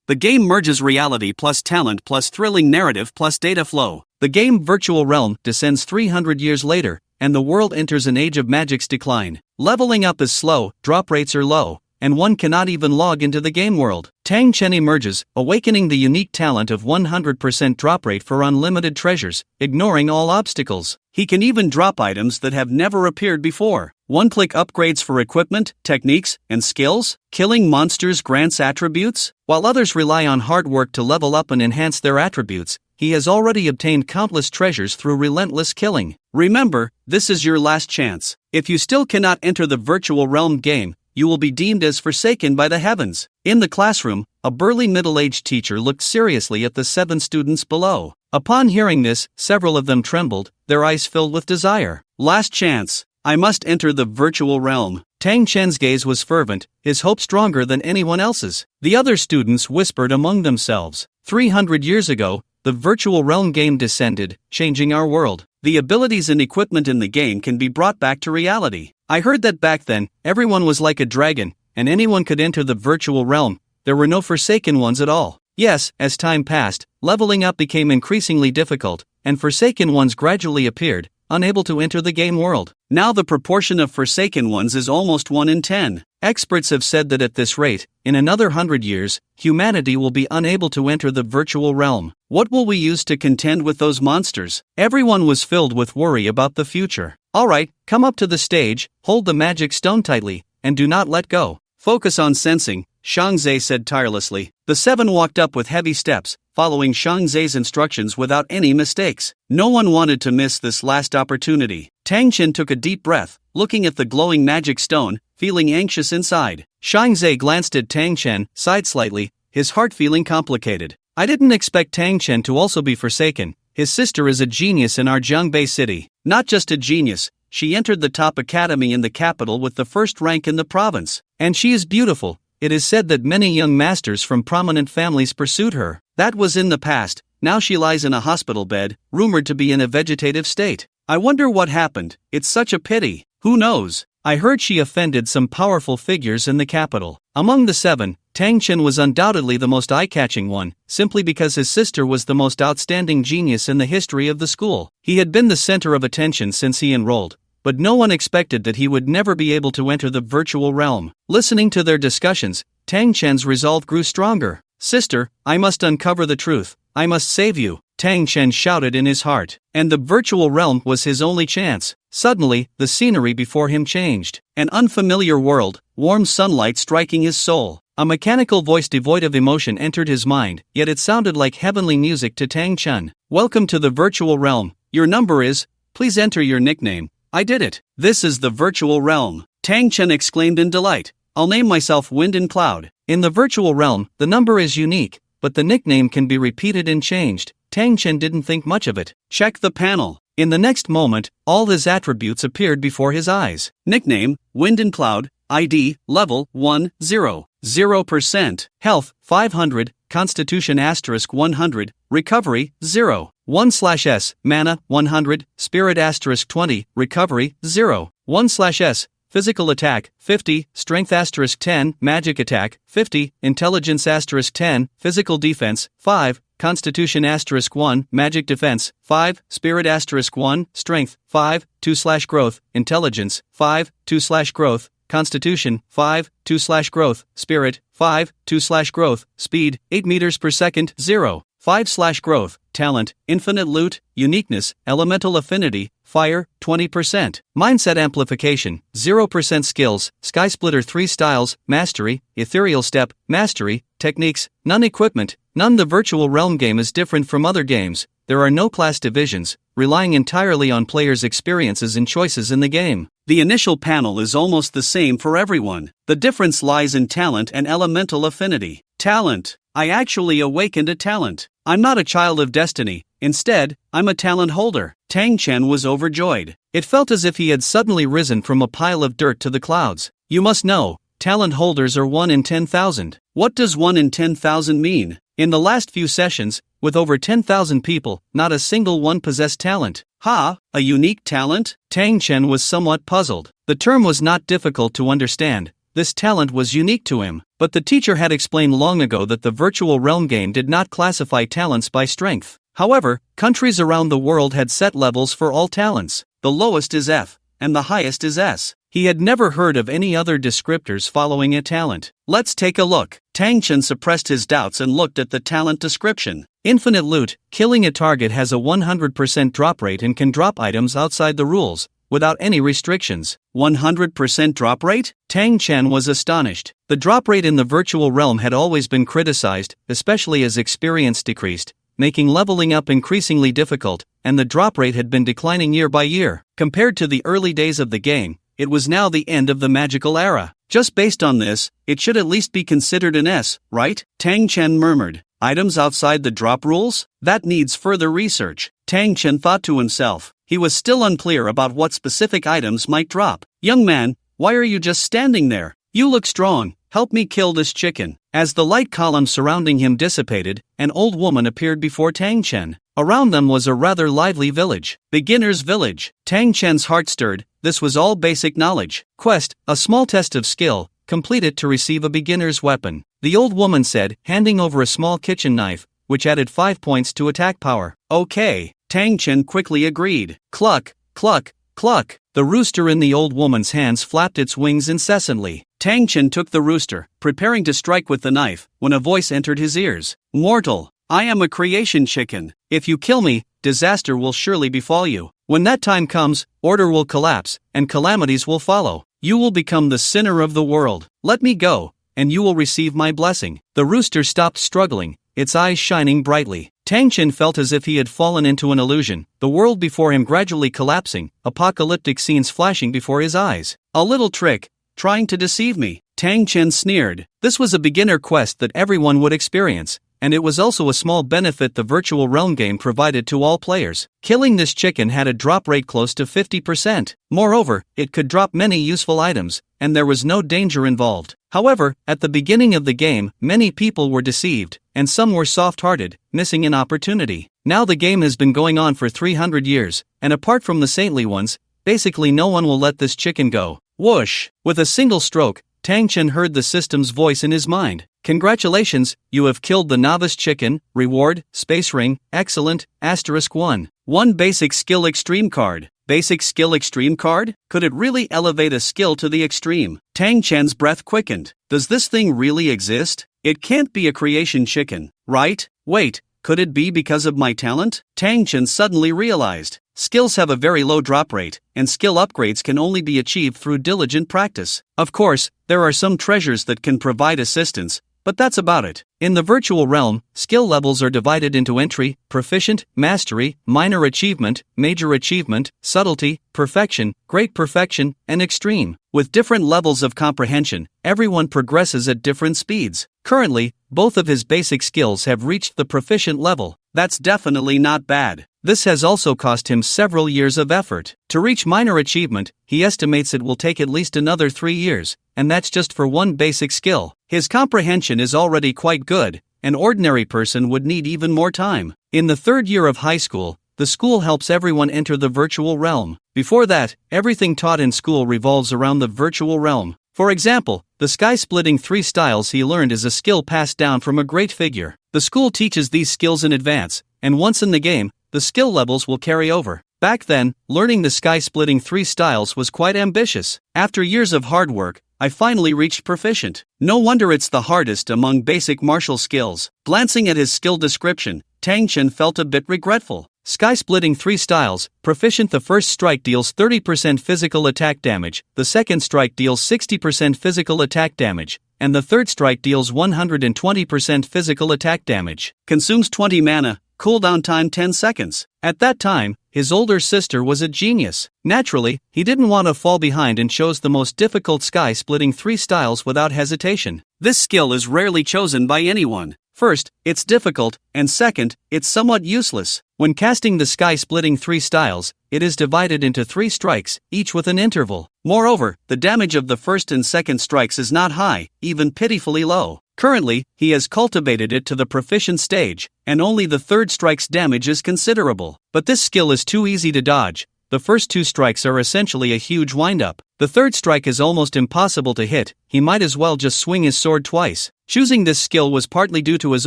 The game merges reality plus talent plus thrilling narrative plus data flow. The game Virtual Realm descends 300 years later, and the world enters an age of magic's decline. Leveling up is slow, drop rates are low, and one cannot even log into the game world. Tang Chen emerges, awakening the unique talent of 100% drop rate for unlimited treasures, ignoring all obstacles. He can even drop items that have never appeared before. One-click upgrades for equipment, techniques, and skills. Killing monsters grants attributes. While others rely on hard work to level up and enhance their attributes, he has already obtained countless treasures through relentless killing. Remember, this is your last chance. If you still cannot enter the Virtual Realm game, you will be deemed as forsaken by the heavens. In the classroom, a burly middle-aged teacher looked seriously at the 7 students below. Upon hearing this, several of them trembled, their eyes filled with desire. Last chance. I must enter the Virtual Realm. Tang Chen's gaze was fervent, his hope stronger than anyone else's. The other students whispered among themselves. 300 years ago, the Virtual Realm game descended, changing our world. The abilities and equipment in the game can be brought back to reality. I heard that back then, everyone was like a dragon, and anyone could enter the Virtual Realm. There were no forsaken ones at all. Yes, as time passed, leveling up became increasingly difficult, and forsaken ones gradually appeared, unable to enter the game world. Now the proportion of forsaken ones is almost 1 in 10. Experts have said that at this rate, in another 100 years, humanity will be unable to enter the Virtual Realm. What will we use to contend with those monsters? Everyone was filled with worry about the future. Alright, come up to the stage, hold the magic stone tightly, and do not let go. Focus on sensing, Shang Zhe said tirelessly. The 7 walked up with heavy steps, following Shang Zhe's instructions without any mistakes. No one wanted to miss this last opportunity. Tang Chen took a deep breath, looking at the glowing magic stone, feeling anxious inside. Shang Zhe glanced at Tang Chen, sighed slightly, his heart feeling complicated. I didn't expect Tang Chen to also be forsaken. His sister is a genius in our Jiangbei city. Not just a genius, she entered the top academy in the capital with the first rank in the province. And she is beautiful. It is said that many young masters from prominent families pursued her. That was in the past. Now she lies in a hospital bed, rumored to be in a vegetative state. I wonder what happened. It's such a pity. Who knows? I heard she offended some powerful figures in the capital. Among the 7, Tang Chen was undoubtedly the most eye-catching one, simply because his sister was the most outstanding genius in the history of the school. He had been the center of attention since he enrolled, but no one expected that he would never be able to enter the Virtual Realm. Listening to their discussions, Tang Chen's resolve grew stronger. Sister, I must uncover the truth. I must save you, Tang Chen shouted in his heart. And the Virtual Realm was his only chance. Suddenly, the scenery before him changed. An unfamiliar world, warm sunlight striking his soul. A mechanical voice devoid of emotion entered his mind, yet it sounded like heavenly music to Tang Chen. Welcome to the Virtual Realm. Your number is, please enter your nickname. I did it. This is the Virtual Realm. Tang Chen exclaimed in delight. I'll name myself Wind and Cloud. In the Virtual Realm, the number is unique, but the nickname can be repeated and changed. Tang Chen didn't think much of it. Check the panel. In the next moment, all his attributes appeared before his eyes. Nickname, Wind and Cloud. ID, level 10, 0%. Health, 500. Constitution * 100. Recovery, 0. 1/S. Mana, 100. Spirit * 20. Recovery, 0. 1/S. Physical attack, 50. Strength * 10. Magic attack, 50. Intelligence * 10. Physical defense, 5. Constitution * 1. Magic defense, 5. Spirit * 1. Strength, 5. 2/growth. Intelligence, 5. 2/growth. Constitution, 5. 2/growth. Spirit, 5. 2/growth. Speed, 8 meters per second, 0. 5/growth. Talent, infinite loot. Uniqueness, elemental affinity, fire, 20%. Mindset amplification, 0% skills. Sky Splitter 3 styles, mastery. Ethereal step, mastery. Techniques, none. Equipment, none. The Virtual Realm game is different from other games. There are no class divisions, relying entirely on players' experiences and choices in the game. The initial panel is almost the same for everyone. The difference lies in talent and elemental affinity. Talent. I actually awakened a talent. I'm not a child of destiny. Instead, I'm a talent holder. Tang Chen was overjoyed. It felt as if he had suddenly risen from a pile of dirt to the clouds. You must know, talent holders are 1 in 10,000. What does 1 in 10,000 mean? In the last few sessions, with over 10,000 people, not a single one possessed talent. A unique talent? Tang Chen was somewhat puzzled. The term was not difficult to understand. This talent was unique to him. But the teacher had explained long ago that the virtual realm game did not classify talents by strength. However, countries around the world had set levels for all talents. The lowest is F, and the highest is S. He had never heard of any other descriptors following a talent. Let's take a look. Tang Chen suppressed his doubts and looked at the talent description. Infinite loot, killing a target has a 100% drop rate and can drop items outside the rules, without any restrictions. 100% drop rate? Tang Chen was astonished. The drop rate in the virtual realm had always been criticized, especially as experience decreased, making leveling up increasingly difficult, and the drop rate had been declining year by year. Compared to the early days of the game, it was now the end of the magical era. Just based on this, it should at least be considered an S, right? Tang Chen murmured. Items outside the drop rules? That needs further research. Tang Chen thought to himself. He was still unclear about what specific items might drop. Young man, why are you just standing there? You look strong. Help me kill this chicken. As the light column surrounding him dissipated, an old woman appeared before Tang Chen. Around them was a rather lively village. Beginner's village. Tang Chen's heart stirred. This was all basic knowledge. Quest, a small test of skill. Complete it to receive a beginner's weapon. The old woman said, handing over a small kitchen knife, which added 5 points to attack power. Okay. Tang Chen quickly agreed. Cluck, cluck, cluck. The rooster in the old woman's hands flapped its wings incessantly. Tang Chen took the rooster, preparing to strike with the knife, when a voice entered his ears. Mortal, I am a creation chicken. If you kill me, disaster will surely befall you. When that time comes, order will collapse, and calamities will follow. You will become the sinner of the world. Let me go, and you will receive my blessing. The rooster stopped struggling, its eyes shining brightly. Tang Chen felt as if he had fallen into an illusion, the world before him gradually collapsing, apocalyptic scenes flashing before his eyes. A little trick, trying to deceive me. Tang Chen sneered. This was a beginner quest that everyone would experience, and it was also a small benefit the virtual realm game provided to all players. Killing this chicken had a drop rate close to 50%. Moreover, it could drop many useful items, and there was no danger involved. However, at the beginning of the game, many people were deceived, and some were soft-hearted, missing an opportunity. Now the game has been going on for 300 years, and apart from the saintly ones, basically no one will let this chicken go. Whoosh! With a single stroke, Tang Chen heard the system's voice in his mind. Congratulations, you have killed the novice chicken. Reward, space ring, excellent, *1. 1 basic skill extreme card. Basic skill extreme card? Could it really elevate a skill to the extreme? Tang Chen's breath quickened. Does this thing really exist? It can't be a creation chicken, right? Wait, could it be because of my talent? Tang Chen suddenly realized. Skills have a very low drop rate, and skill upgrades can only be achieved through diligent practice. Of course, there are some treasures that can provide assistance, but that's about it. In the virtual realm, skill levels are divided into entry, proficient, mastery, minor achievement, major achievement, subtlety, perfection, great perfection, and extreme. With different levels of comprehension, everyone progresses at different speeds. Currently, both of his basic skills have reached the proficient level. That's definitely not bad. This has also cost him several years of effort. To reach minor achievement, he estimates it will take at least another 3 years, and that's just for one basic skill. His comprehension is already quite good. An ordinary person would need even more time. In the 3rd year of high school, the school helps everyone enter the virtual realm. Before that, everything taught in school revolves around the virtual realm. For example, the sky-splitting 3 styles he learned is a skill passed down from a great figure. The school teaches these skills in advance, and once in the game, the skill levels will carry over. Back then, learning the sky-splitting 3 styles was quite ambitious. After years of hard work, I finally reached proficient. No wonder it's the hardest among basic martial skills. Glancing at his skill description, Tang Chen felt a bit regretful. Sky-splitting 3 styles, proficient. The first strike deals 30% physical attack damage, the second strike deals 60% physical attack damage, and the third strike deals 120% physical attack damage. Consumes 20 mana, cooldown time 10 seconds. At that time, his older sister was a genius. Naturally, he didn't want to fall behind and chose the most difficult sky-splitting 3 styles without hesitation. This skill is rarely chosen by anyone. First, it's difficult, and second, it's somewhat useless. When casting the sky-splitting 3 styles, it is divided into 3 strikes, each with an interval. Moreover, the damage of the first and second strikes is not high, even pitifully low. Currently, he has cultivated it to the proficient stage, and only the third strike's damage is considerable. But this skill is too easy to dodge, the first 2 strikes are essentially a huge wind-up. The third strike is almost impossible to hit, he might as well just swing his sword twice. Choosing this skill was partly due to his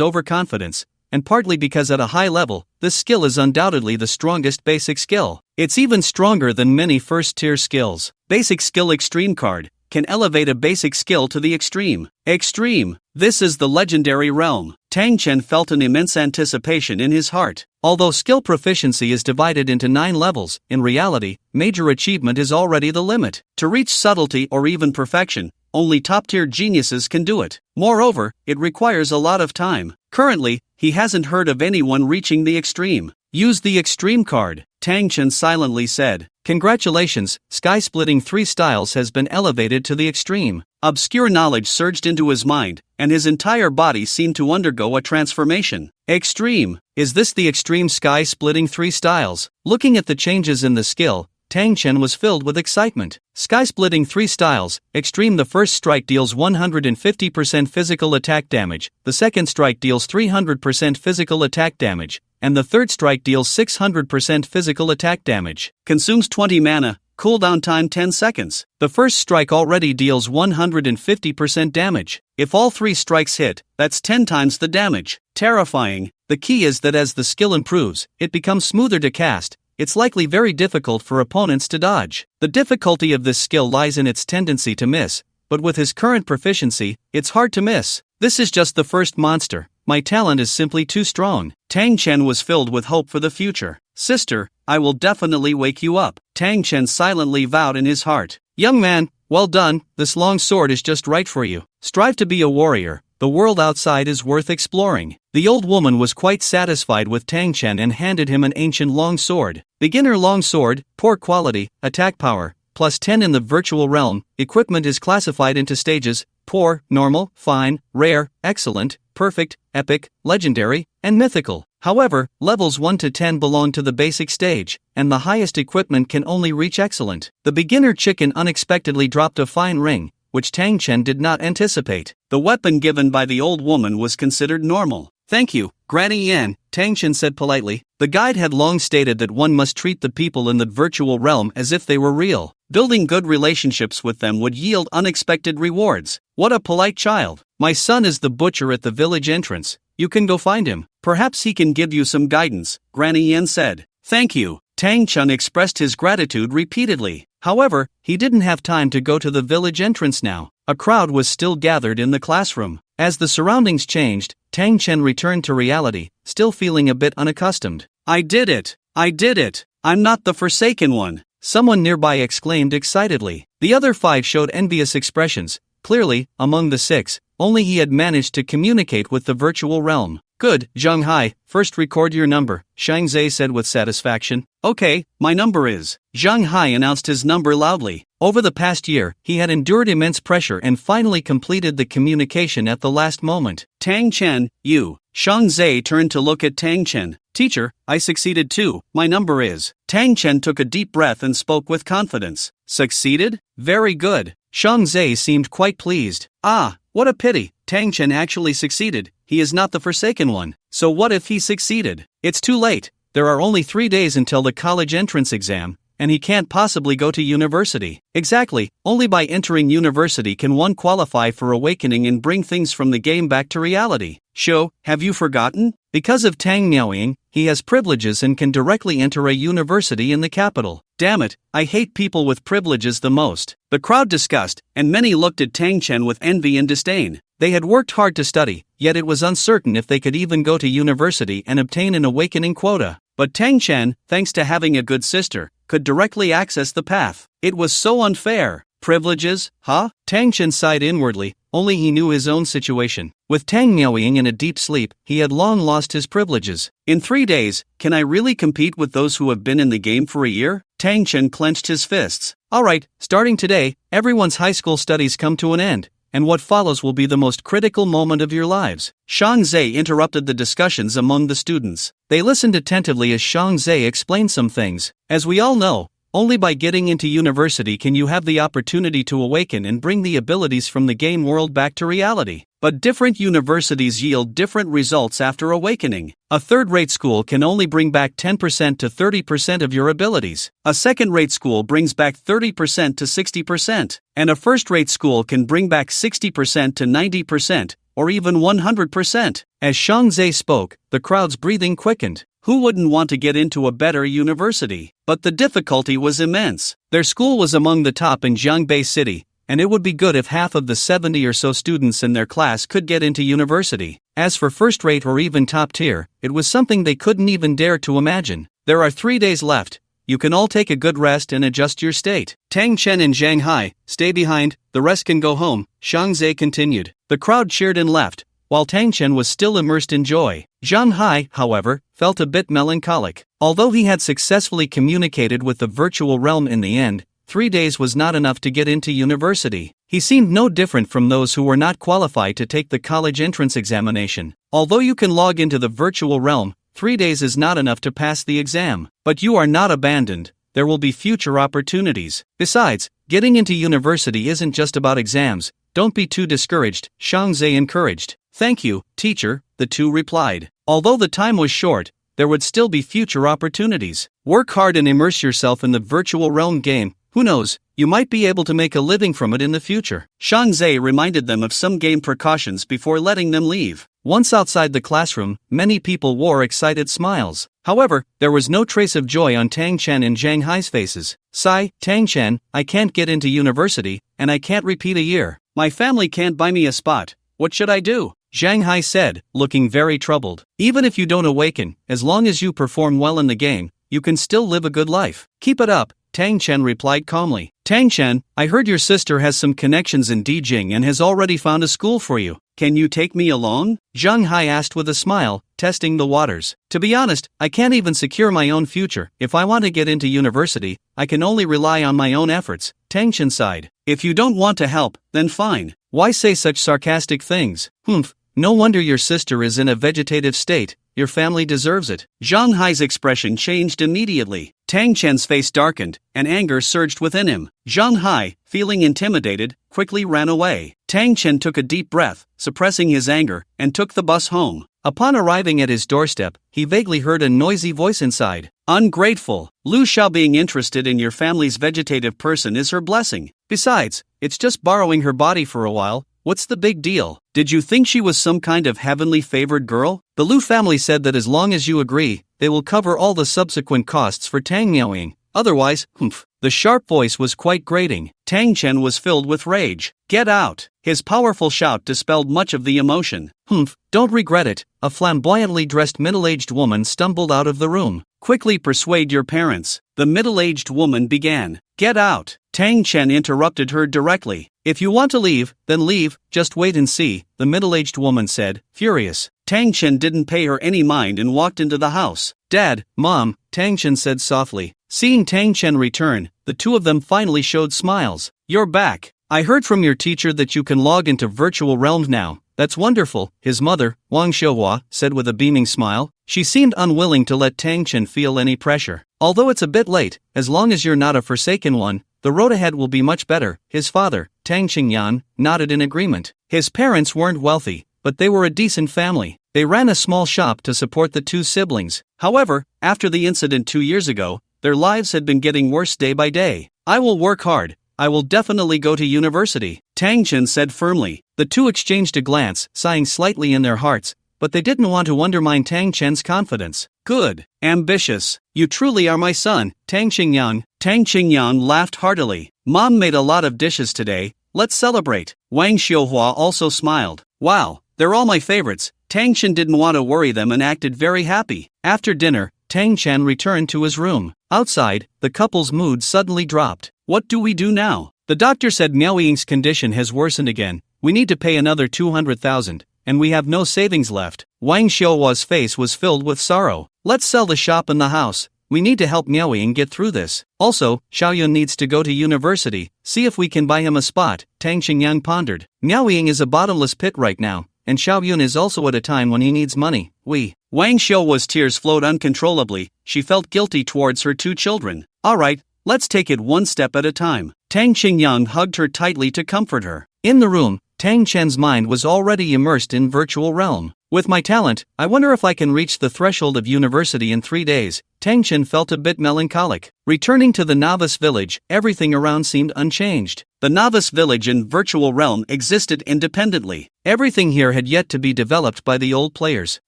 overconfidence, and partly because at a high level, this skill is undoubtedly the strongest basic skill. It's even stronger than many first-tier skills. Basic skill extreme card can elevate a basic skill to the extreme. Extreme. This is the legendary realm. Tang Chen felt an immense anticipation in his heart. Although skill proficiency is divided into 9 levels, in reality, major achievement is already the limit. To reach subtlety or even perfection, only top-tier geniuses can do it. Moreover, it requires a lot of time. Currently, he hasn't heard of anyone reaching the extreme. Use the extreme card, Tang Chen silently said. Congratulations, sky-splitting 3 styles has been elevated to the extreme. Obscure knowledge surged into his mind, and his entire body seemed to undergo a transformation. Extreme. Is this the extreme sky-splitting 3 styles? Looking at the changes in the skill, Tang Chen was filled with excitement. Sky-splitting 3 styles, extreme. The first strike deals 150% physical attack damage, the second strike deals 300% physical attack damage, and the third strike deals 600% physical attack damage. Consumes 20 mana, cooldown time 10 seconds. The first strike already deals 150% damage. If all 3 strikes hit, that's 10 times the damage. Terrifying. The key is that as the skill improves, it becomes smoother to cast. It's likely very difficult for opponents to dodge. The difficulty of this skill lies in its tendency to miss, but with his current proficiency, it's hard to miss. This is just the first monster. My talent is simply too strong. Tang Chen was filled with hope for the future. Sister, I will definitely wake you up, Tang Chen silently vowed in his heart. Young man, well done, this long sword is just right for you. Strive to be a warrior. The world outside is worth exploring. The old woman was quite satisfied with Tang Chen and handed him an ancient long sword. Beginner long sword, poor quality, attack power, plus 10 in the virtual realm. Equipment is classified into stages: poor, normal, fine, rare, excellent, perfect, epic, legendary, and mythical. However, levels 1 to 10 belong to the basic stage, and the highest equipment can only reach excellent. The beginner chicken unexpectedly dropped a fine ring, which Tang Chen did not anticipate. The weapon given by the old woman was considered normal. Thank you, Granny Yan, Tang Chen said politely. The guide had long stated that one must treat the people in the virtual realm as if they were real. Building good relationships with them would yield unexpected rewards. What a polite child. My son is the butcher at the village entrance. You can go find him. Perhaps he can give you some guidance, Granny Yan said. Thank you. Tang Chen expressed his gratitude repeatedly. However, he didn't have time to go to the village entrance now. A crowd was still gathered in the classroom. As the surroundings changed, Tang Chen returned to reality, still feeling a bit unaccustomed. I did it! I did it! I'm not the Forsaken one! Someone nearby exclaimed excitedly. The other 5 showed envious expressions. Clearly, among the 6, only he had managed to communicate with the virtual realm. Good, Zheng Hai, first record your number, Shang Zhe said with satisfaction. Okay, my number is. Zheng Hai announced his number loudly. Over the past year, he had endured immense pressure and finally completed the communication at the last moment. Tang Chen, you. Shang Zhe turned to look at Tang Chen. Teacher, I succeeded too, my number is. Tang Chen took a deep breath and spoke with confidence. Succeeded? Very good. Shang Zhe seemed quite pleased. Ah, what a pity, Tang Chen actually succeeded. He is not the Forsaken one. So what if he succeeded? It's too late. There are only 3 days until the college entrance exam, and he can't possibly go to university. Exactly, only by entering university can one qualify for awakening and bring things from the game back to reality. Shou, have you forgotten? Because of Tang Miaoying, he has privileges and can directly enter a university in the capital. Damn it, I hate people with privileges the most. The crowd discussed, and many looked at Tang Chen with envy and disdain. They had worked hard to study, yet it was uncertain if they could even go to university and obtain an awakening quota. But Tang Chen, thanks to having a good sister, could directly access the path. It was so unfair. Privileges, huh? Tang Chen sighed inwardly, only he knew his own situation. With Tang Miaoying in a deep sleep, he had long lost his privileges. In 3 days, can I really compete with those who have been in the game for a year? Tang Chen clenched his fists. Alright, starting today, everyone's high school studies come to an end, and what follows will be the most critical moment of your lives. Shang Zhe interrupted the discussions among the students. They listened attentively as Shang Zhe explained some things. As we all know, only by getting into university can you have the opportunity to awaken and bring the abilities from the game world back to reality. but different universities yield different results after awakening. A third-rate school can only bring back 10% to 30% of your abilities. A second-rate school brings back 30% to 60%. And a first-rate school can bring back 60% to 90%, or even 100%. As Shangzhe spoke, the crowd's breathing quickened. Who wouldn't want to get into a better university? But the difficulty was immense. Their school was among the top in Jiangbei City, and it would be good if half of the 70 or so students in their class could get into university. As for first-rate or even top tier, it was something they couldn't even dare to imagine. There are 3 days left. You can all take a good rest and adjust your state. Tang Chen and Zhang Hai, stay behind, the rest can go home, Shangzhe continued. The crowd cheered and left, while Tang Chen was still immersed in joy. Zhang Hai, however, felt a bit melancholic. Although he had successfully communicated with the virtual realm in the end, 3 days was not enough to get into university. He seemed no different from those who were not qualified to take the college entrance examination. Although you can log into the virtual realm, 3 days is not enough to pass the exam. But you are not abandoned. There will be future opportunities. Besides, getting into university isn't just about exams. Don't be too discouraged, Shangzhe encouraged. Thank you, teacher, the two replied. Although the time was short, there would still be future opportunities. Work hard and immerse yourself in the virtual realm game. Who knows, you might be able to make a living from it in the future. Shangzhe reminded them of some game precautions before letting them leave. Once outside the classroom, many people wore excited smiles. However, there was no trace of joy on Tang Chen and Zhang Hai's faces. Sigh, Tang Chen, I can't get into university, and I can't repeat a year. My family can't buy me a spot. What should I do? Zhang Hai said, looking very troubled. Even if you don't awaken, as long as you perform well in the game, you can still live a good life. Keep it up, Tang Chen replied calmly. Tang Chen, I heard your sister has some connections in Dijing and has already found a school for you. Can you take me along? Zhang Hai asked with a smile, testing the waters. To be honest, I can't even secure my own future. If I want to get into university, I can only rely on my own efforts, Tang Chen sighed. If you don't want to help, then fine. Why say such sarcastic things? Humph, no wonder your sister is in a vegetative state. Your family deserves it. Zhang Hai's expression changed immediately. Tang Chen's face darkened, and anger surged within him. Zhang Hai, feeling intimidated, quickly ran away. Tang Chen took a deep breath, suppressing his anger, and took the bus home. Upon arriving at his doorstep, he vaguely heard a noisy voice inside. Ungrateful. Lu Xiao being interested in your family's vegetative person is her blessing. Besides, it's just borrowing her body for a while. What's the big deal? Did you think she was some kind of heavenly favored girl? The Lu family said that as long as you agree, they will cover all the subsequent costs for Tang Miaoying. Otherwise, humph. The sharp voice was quite grating. Tang Chen was filled with rage. Get out! His powerful shout dispelled much of the emotion. Humph, don't regret it. A flamboyantly dressed middle-aged woman stumbled out of the room. Quickly persuade your parents. The middle-aged woman began. Get out! Tang Chen interrupted her directly. If you want to leave, then leave, just wait and see, the middle-aged woman said, furious. Tang Chen didn't pay her any mind and walked into the house. Dad, Mom, Tang Chen said softly. Seeing Tang Chen return, the two of them finally showed smiles. You're back. I heard from your teacher that you can log into virtual realms now. That's wonderful, his mother, Wang Xiuhua, said with a beaming smile. She seemed unwilling to let Tang Chen feel any pressure. Although it's a bit late, as long as you're not a forsaken one, the road ahead will be much better. His father, Tang Qingyan, nodded in agreement. His parents weren't wealthy, but they were a decent family. They ran a small shop to support the two siblings. However, after the incident 2 years ago, their lives had been getting worse day by day. I will work hard. I will definitely go to university, Tang Chen said firmly. The two exchanged a glance, sighing slightly in their hearts, but they didn't want to undermine Tang Chen's confidence. Good. Ambitious. You truly are my son, Tang Qingyan. Tang Qingyan laughed heartily. Mom made a lot of dishes today. Let's celebrate. Wang Xiuhua also smiled. Wow, they're all my favorites. Tang Chen didn't want to worry them and acted very happy. After dinner, Tang Chen returned to his room. Outside, the couple's mood suddenly dropped. What do we do now? The doctor said Miao Ying's condition has worsened again. We need to pay another 200,000, and we have no savings left. Wang Xiuhua's face was filled with sorrow. Let's sell the shop and the house. We need to help Miao Ying get through this. Also, Xiaoyun needs to go to university. See if we can buy him a spot, Tang Qingyang pondered. Miao Ying is a bottomless pit right now, and Xiaoyun is also at a time when he needs money. Wang Xiuhua's tears flowed uncontrollably. She felt guilty towards her two children. Alright, let's take it one step at a time. Tang Qingyang hugged her tightly to comfort her. In the room, Tang Chen's mind was already immersed in virtual realm. With my talent, I wonder if I can reach the threshold of university in 3 days. Tang Chen felt a bit melancholic. Returning to the novice village, everything around seemed unchanged. The novice village in virtual realm existed independently. Everything here had yet to be developed by the old players.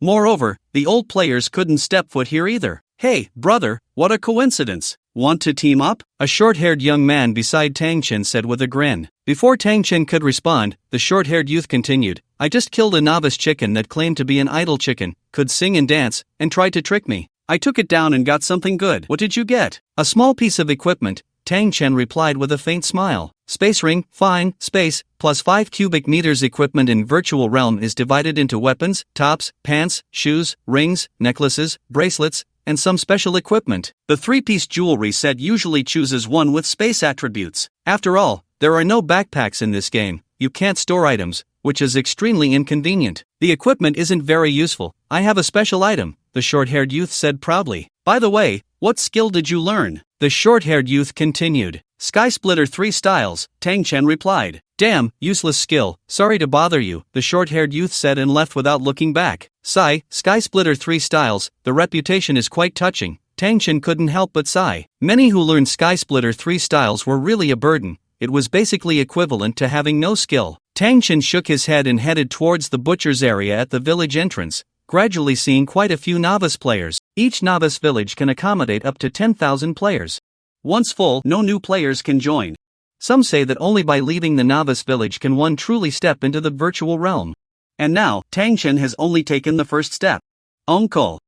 Moreover, the old players couldn't step foot here either. Hey, brother, what a coincidence. Want to team up? A short-haired young man beside Tang Chen said with a grin. Before Tang Chen could respond, the short-haired youth continued, I just killed a novice chicken that claimed to be an idol chicken, could sing and dance, and tried to trick me. I took it down and got something good. What did you get? A small piece of equipment, Tang Chen replied with a faint smile. Space ring, fine, space, plus 5 cubic meters. Equipment in virtual realm is divided into weapons, tops, pants, shoes, rings, necklaces, bracelets, and some special equipment. The 3-piece jewelry set usually chooses one with space attributes. After all, there are no backpacks in this game. You can't store items, which is extremely inconvenient. The equipment isn't very useful. I have a special item, the short-haired youth said proudly. By the way, what skill did you learn? The short-haired youth continued. Sky Splitter 3 styles, Tang Chen replied. Damn, useless skill, sorry to bother you, the short-haired youth said and left without looking back. Sigh, Sky Splitter 3 styles, the reputation is quite touching. Tang Chen couldn't help but sigh. Many who learned Sky Splitter 3 styles were really a burden. It was basically equivalent to having no skill. Tang Chen shook his head and headed towards the butcher's area at the village entrance, gradually seeing quite a few novice players. Each novice village can accommodate up to 10,000 players. Once full, no new players can join. Some say that only by leaving the novice village can one truly step into the virtual realm. And now, Tang Chen has only taken the first step. Uncle.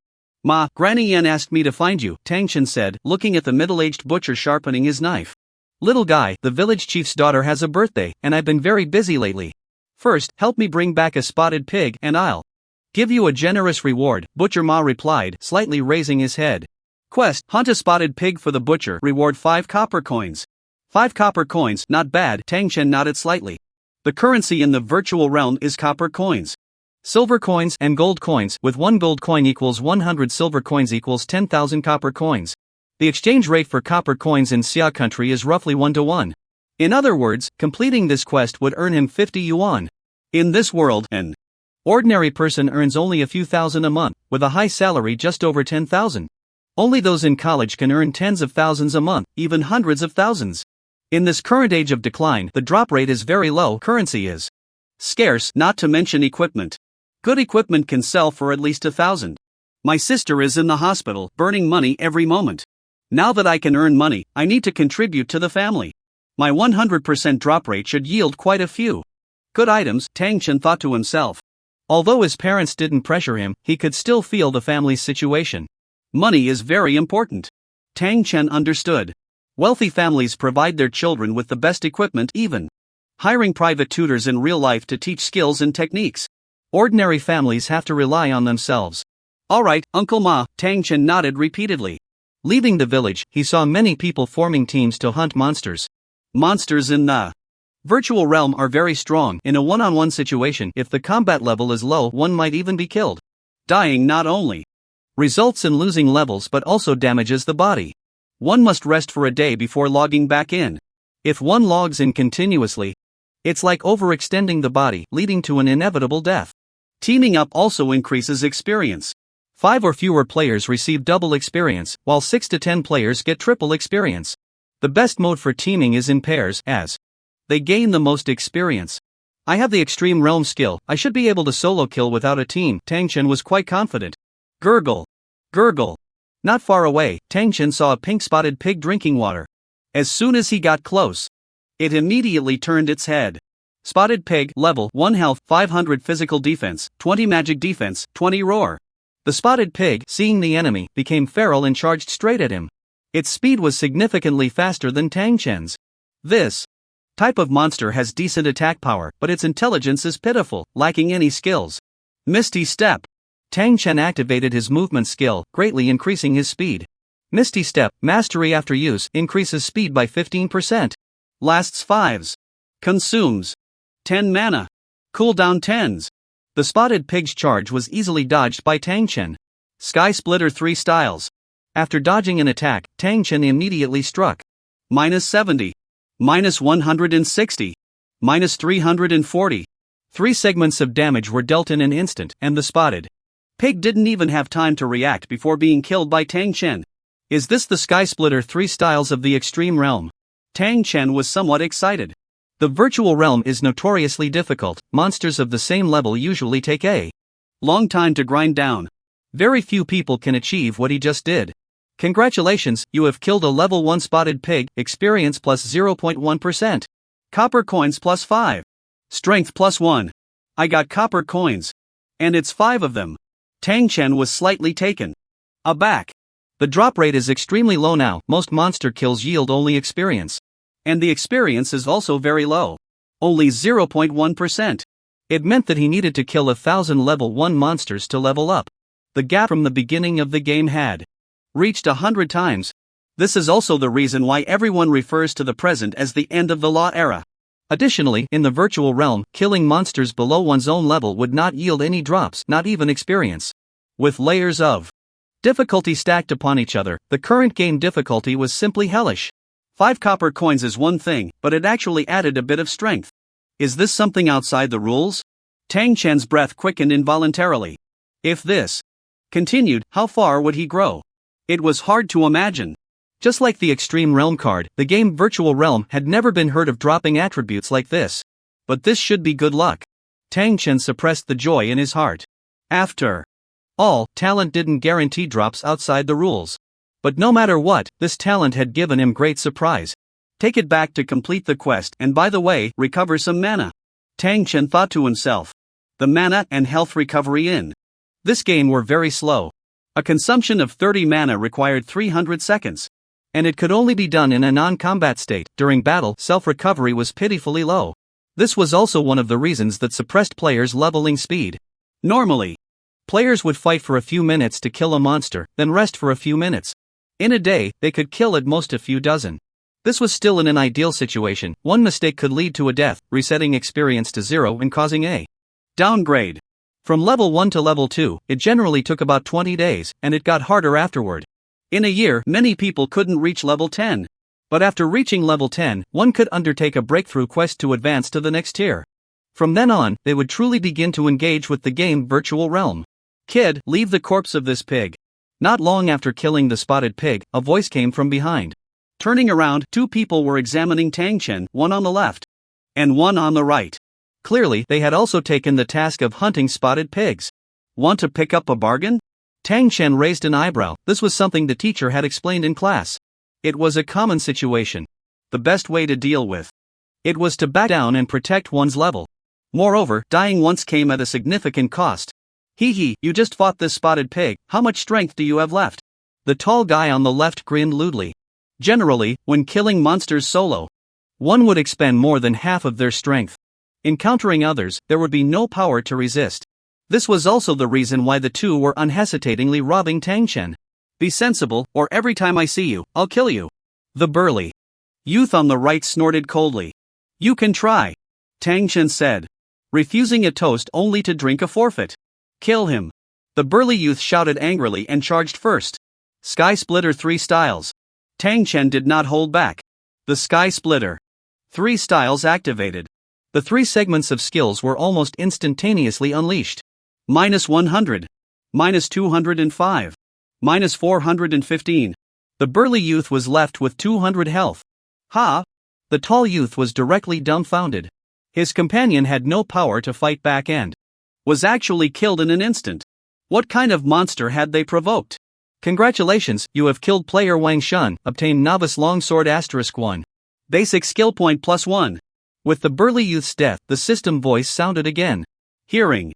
Ma, Granny Yen asked me to find you, Tang Chen said, looking at the middle-aged butcher sharpening his knife. Little guy, the village chief's daughter has a birthday, and I've been very busy lately. First, help me bring back a spotted pig, and I'll give you a generous reward, Butcher Ma replied, slightly raising his head. Quest, hunt a spotted pig for the butcher, reward 5 copper coins. 5 copper coins, not bad, Tang Chen nodded slightly. The currency in the virtual realm is copper coins. Silver coins and gold coins, with 1 gold coin equals 100 silver coins equals 10,000 copper coins. The exchange rate for copper coins in Xia country is roughly 1-to-1. In other words, completing this quest would earn him 50 yuan. In this world, an ordinary person earns only a few thousand a month, with a high salary just over 10,000. Only those in college can earn tens of thousands a month, even hundreds of thousands. In this current age of decline, the drop rate is very low, currency is scarce, not to mention equipment. Good equipment can sell for at least 1,000. My sister is in the hospital, burning money every moment. Now that I can earn money, I need to contribute to the family. My 100% drop rate should yield quite a few good items, Tang Chen thought to himself. Although his parents didn't pressure him, he could still feel the family's situation. Money is very important. Tang Chen understood. Wealthy families provide their children with the best equipment, even hiring private tutors in real life to teach skills and techniques. Ordinary families have to rely on themselves. Alright, Uncle Ma, Tang Chen nodded repeatedly. Leaving the village, he saw many people forming teams to hunt monsters. Monsters in the virtual realm are very strong. In a one-on-one situation, if the combat level is low, one might even be killed. Dying not only results in losing levels but also damages the body. One must rest for a day before logging back in. If one logs in continuously, it's like overextending the body, leading to an inevitable death. Teaming up also increases experience. 5 or fewer players receive double experience, while 6 to 10 players get triple experience. The best mode for teaming is in pairs, as they gain the most experience. I have the extreme realm skill, I should be able to solo kill without a team, Tang Chen was quite confident. Gurgle. Gurgle. Not far away, Tang Chen saw a pink-spotted pig drinking water. As soon as he got close, it immediately turned its head. Spotted pig, level 1 health, 500 physical defense, 20 magic defense, 20 roar. The spotted pig, seeing the enemy, became feral and charged straight at him. Its speed was significantly faster than Tang Chen's. This type of monster has decent attack power, but its intelligence is pitiful, lacking any skills. Misty Step. Tang Chen activated his movement skill, greatly increasing his speed. Misty Step, mastery after use, increases speed by 15%. Lasts 5s. Consumes 10 mana. Cooldown 10s. The spotted pig's charge was easily dodged by Tang Chen. Sky Splitter 3 styles. After dodging an attack, Tang Chen immediately struck. -70. -160. minus 340. 3 segments of damage were dealt in an instant, and the spotted pig didn't even have time to react before being killed by Tang Chen. Is this the Sky Splitter 3 styles of the Extreme Realm? Tang Chen was somewhat excited. The virtual realm is notoriously difficult. Monsters of the same level usually take a long time to grind down. Very few people can achieve what he just did. Congratulations, you have killed a level 1 spotted pig, experience plus 0.1%. Copper coins plus 5. Strength plus 1. I got copper coins. And it's 5 of them. Tang Chen was slightly taken aback. The drop rate is extremely low now. Most monster kills yield only experience. And the experience is also very low. Only 0.1%. It meant that he needed to kill 1,000 level 1 monsters to level up. The gap from the beginning of the game had reached 100 times. This is also the reason why everyone refers to the present as the end of the Law era. Additionally, in the virtual realm, killing monsters below one's own level would not yield any drops, not even experience. With layers of difficulty stacked upon each other, the current game difficulty was simply hellish. 5 copper coins is one thing, but it actually added a bit of strength. Is this something outside the rules? Tang Chen's breath quickened involuntarily. If this continued, how far would he grow? It was hard to imagine. Just like the Extreme Realm card, the game Virtual Realm had never been heard of dropping attributes like this. But this should be good luck. Tang Chen suppressed the joy in his heart. After all, talent didn't guarantee drops outside the rules. But no matter what, this talent had given him great surprise. Take it back to complete the quest, and by the way, recover some mana. Tang Chen thought to himself. The mana and health recovery in this game were very slow. A consumption of 30 mana required 300 seconds. And it could only be done in a non-combat state. During battle, self-recovery was pitifully low. This was also one of the reasons that suppressed players' leveling speed. Normally, players would fight for a few minutes to kill a monster, then rest for a few minutes. In a day, they could kill at most a few dozen. This was still in an ideal situation. One mistake could lead to a death, resetting experience to 0 and causing a downgrade. From level 1 to level 2, it generally took about 20 days, and it got harder afterward. In a year, many people couldn't reach level 10. But after reaching level 10, one could undertake a breakthrough quest to advance to the next tier. From then on, they would truly begin to engage with the game Virtual Realm. Kid, leave the corpse of this pig. Not long after killing the spotted pig, a voice came from behind. Turning around, 2 people were examining Tang Chen, one on the left and one on the right. Clearly, they had also taken the task of hunting spotted pigs. Want to pick up a bargain? Tang Chen raised an eyebrow. This was something the teacher had explained in class. It was a common situation. The best way to deal with it was to back down and protect one's level. Moreover, dying once came at a significant cost. Hee, you just fought this spotted pig. How much strength do you have left? The tall guy on the left grinned lewdly. Generally, when killing monsters solo, one would expend more than half of their strength. Encountering others, there would be no power to resist. This was also the reason why the two were unhesitatingly robbing Tang Chen. Be sensible, or every time I see you, I'll kill you. The burly youth on the right snorted coldly. You can try, Tang Chen said, refusing a toast only to drink a forfeit. Kill him. The burly youth shouted angrily and charged first. Sky Splitter 3 styles. Tang Chen did not hold back. The Sky Splitter 3 styles activated. The 3 segments of skills were almost instantaneously unleashed. Minus 100. Minus 205. Minus 415. The burly youth was left with 200 health. Ha! The tall youth was directly dumbfounded. His companion had no power to fight back and was actually killed in an instant. What kind of monster had they provoked? Congratulations, you have killed player Wang Shun, obtained Novice Longsword *1. Basic skill point +1. With the burly youth's death, the system voice sounded again. Hearing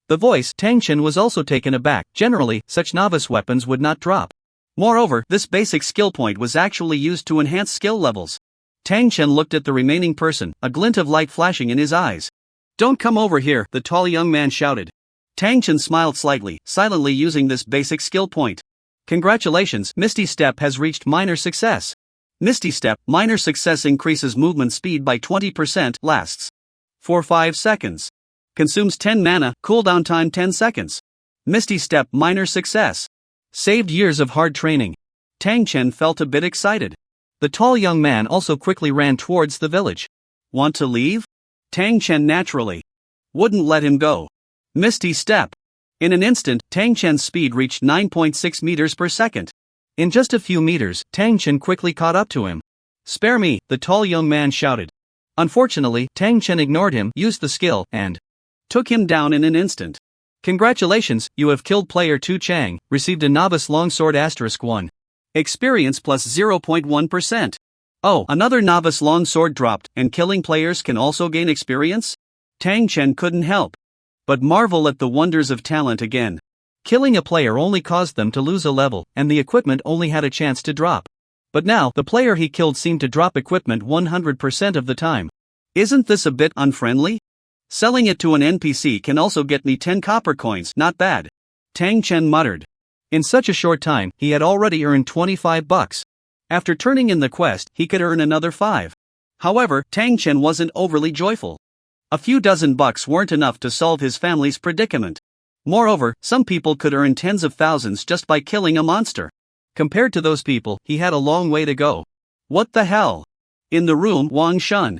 the voice, Tang Chen was also taken aback. Generally, such novice weapons would not drop. Moreover, this basic skill point was actually used to enhance skill levels. Tang Chen looked at the remaining person, a glint of light flashing in his eyes. Don't come over here, the tall young man shouted. Tang Chen smiled slightly, silently using this basic skill point. Congratulations, Misty Step has reached minor success. Misty Step, minor success increases movement speed by 20%, lasts for 5 seconds. Consumes 10 mana, cooldown time 10 seconds. Misty Step, minor success. Saved years of hard training. Tang Chen felt a bit excited. The tall young man also quickly ran towards the village. Want to leave? Tang Chen naturally wouldn't let him go. Misty step. In an instant, Tang Chen's speed reached 9.6 meters per second. In just a few meters, Tang Chen quickly caught up to him. "Spare me," the tall young man shouted. Unfortunately, Tang Chen ignored him, used the skill, and took him down in an instant. "Congratulations, you have killed player 2 Chang, received a novice longsword *1. Experience plus 0.1%. Oh, another novice longsword dropped, and killing players can also gain experience?" Tang Chen couldn't help but marvel at the wonders of talent again. Killing a player only caused them to lose a level, and the equipment only had a chance to drop. But now, the player he killed seemed to drop equipment 100% of the time. Isn't this a bit unfriendly? Selling it to an NPC can also get me 10 copper coins, not bad. Tang Chen muttered. In such a short time, he had already earned 25 bucks. After turning in the quest, he could earn another 5. However, Tang Chen wasn't overly joyful. A few dozen bucks weren't enough to solve his family's predicament. Moreover, some people could earn tens of thousands just by killing a monster. Compared to those people, he had a long way to go. What the hell? In the room, Wang Shun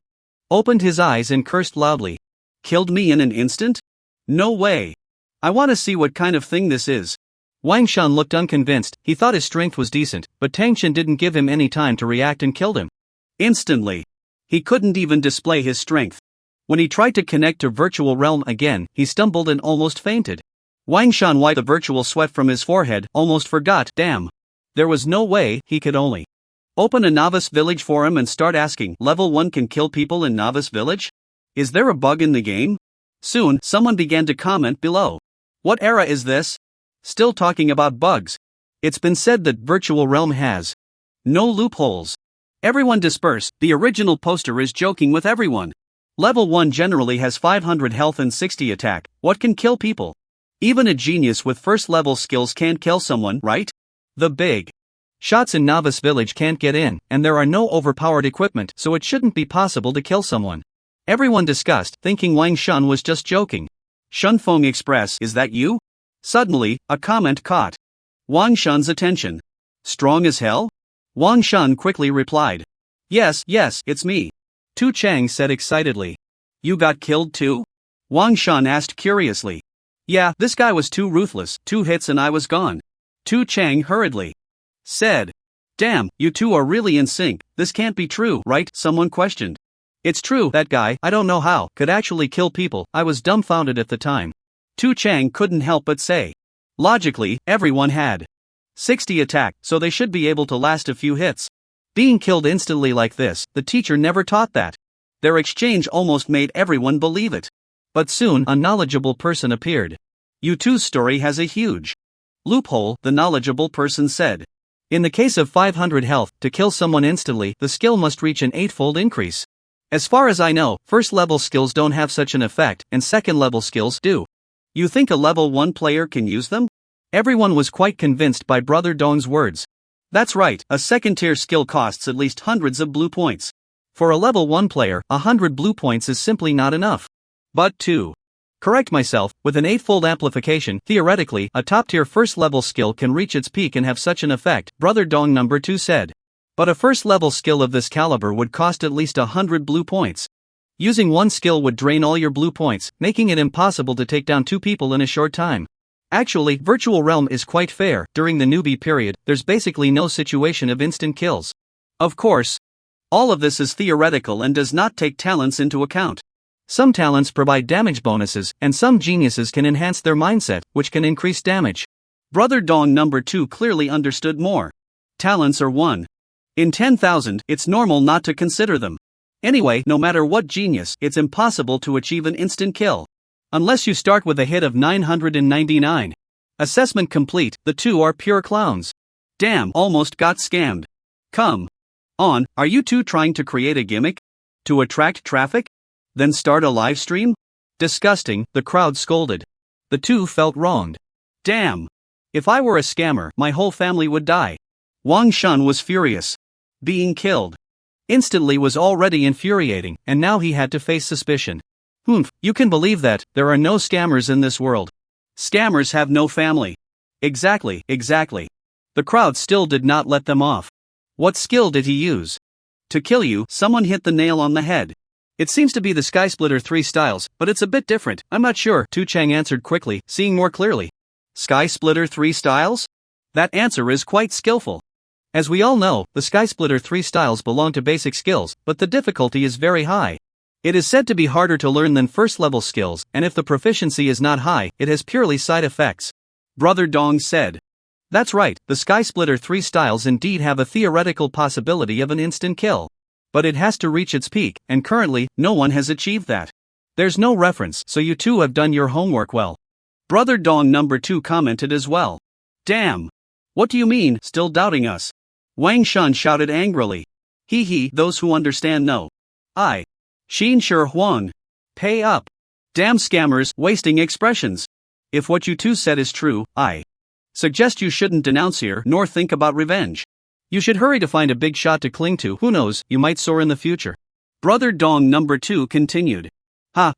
opened his eyes and cursed loudly. Killed me in an instant? No way. I want to see what kind of thing this is. Wang Shun looked unconvinced. He thought his strength was decent, but Tang Chen didn't give him any time to react and killed him. Instantly. He couldn't even display his strength. When he tried to connect to virtual realm again, he stumbled and almost fainted. Wang Shun wiped the virtual sweat from his forehead, almost forgot, damn. There was no way, he could only open a novice village forum and start asking, level 1 can kill people in novice village? Is there a bug in the game? Soon, someone began to comment below. What era is this? Still talking about bugs. It's been said that virtual realm has no loopholes. Everyone disperse, the original poster is joking with everyone. Level 1 generally has 500 health and 60 attack, what can kill people? Even a genius with first level skills can't kill someone, right? The big shots in Novice Village can't get in, and there are no overpowered equipment, so it shouldn't be possible to kill someone. Everyone discussed, thinking Wang Shun was just joking. Shunfeng Express, is that you? Suddenly, a comment caught Wang Shun's attention. Strong as hell? Wang Shun quickly replied. Yes, it's me. Tu Chang said excitedly. You got killed too? Wang Shun asked curiously. Yeah, this guy was too ruthless, 2 hits and I was gone. Tu Chang hurriedly said. Damn, you two are really in sync, this can't be true, right? Someone questioned. It's true, that guy, I don't know how, could actually kill people, I was dumbfounded at the time. Tu Chang couldn't help but say. Logically, everyone had 60 attack, so they should be able to last a few hits. Being killed instantly like this, the teacher never taught that. Their exchange almost made everyone believe it. But soon, a knowledgeable person appeared. You two's story has a huge loophole, the knowledgeable person said. In the case of 500 health, to kill someone instantly, the skill must reach an 8-fold increase. As far as I know, first level skills don't have such an effect, and second level skills do. You think a level 1 player can use them? Everyone was quite convinced by Brother Dong's words. That's right, a second tier skill costs at least hundreds of blue points. For a level 1 player, 100 blue points is simply not enough. But to correct myself, with an 8-fold amplification, theoretically, a top tier first level skill can reach its peak and have such an effect, Brother Dong number 2 said. But a first level skill of this caliber would cost at least 100 blue points. Using one skill would drain all your blue points, making it impossible to take down 2 people in a short time. Actually, Virtual Realm is quite fair. During the newbie period, there's basically no situation of instant kills. Of course, all of this is theoretical and does not take talents into account. Some talents provide damage bonuses, and some geniuses can enhance their mindset, which can increase damage. Brother Dong number 2 clearly understood more. Talents are 1 in 10,000, it's normal not to consider them. Anyway, no matter what genius, it's impossible to achieve an instant kill. Unless you start with a hit of 999. Assessment complete, the two are pure clowns. Damn, almost got scammed. Come on, are you two trying to create a gimmick? To attract traffic? Then start a live stream? Disgusting, the crowd scolded. The two felt wronged. Damn. If I were a scammer, my whole family would die. Wang Shun was furious. Being killed instantly was already infuriating, and now he had to face suspicion. You can believe that, there are no scammers in this world. Scammers have no family. Exactly. The crowd still did not let them off. What skill did he use? To kill you, someone hit the nail on the head. It seems to be the Sky Splitter 3 styles, but it's a bit different. I'm not sure, Tu Chang answered quickly, seeing more clearly. Sky Splitter 3 styles? That answer is quite skillful. As we all know, the Sky Splitter 3 styles belong to basic skills, but the difficulty is very high. It is said to be harder to learn than first level skills, and if the proficiency is not high, it has purely side effects. Brother Dong said. That's right, the Sky Splitter 3 styles indeed have a theoretical possibility of an instant kill. But it has to reach its peak, and currently, no one has achieved that. There's no reference, so you two have done your homework well. Brother Dong number 2 commented as well. Damn! What do you mean, still doubting us? Wang Shun shouted angrily. Hee, those who understand know. Xin Shi Huang. Pay up. Damn scammers, wasting expressions. If what you two said is true, I suggest you shouldn't denounce here nor think about revenge. You should hurry to find a big shot to cling to, who knows, you might soar in the future. Brother Dong number 2 continued.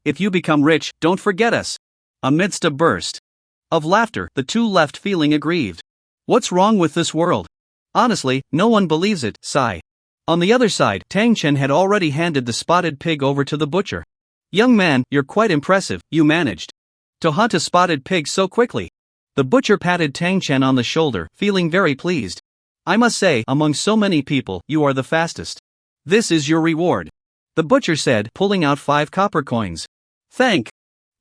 If you become rich, don't forget us. Amidst a burst of laughter, the two left feeling aggrieved. What's wrong with this world? Honestly, no one believes it, sigh. On the other side, Tang Chen had already handed the spotted pig over to the butcher. Young man, you're quite impressive, you managed to hunt a spotted pig so quickly. The butcher patted Tang Chen on the shoulder, feeling very pleased. I must say, among so many people, you are the fastest. This is your reward. The butcher said, pulling out 5 copper coins. Thank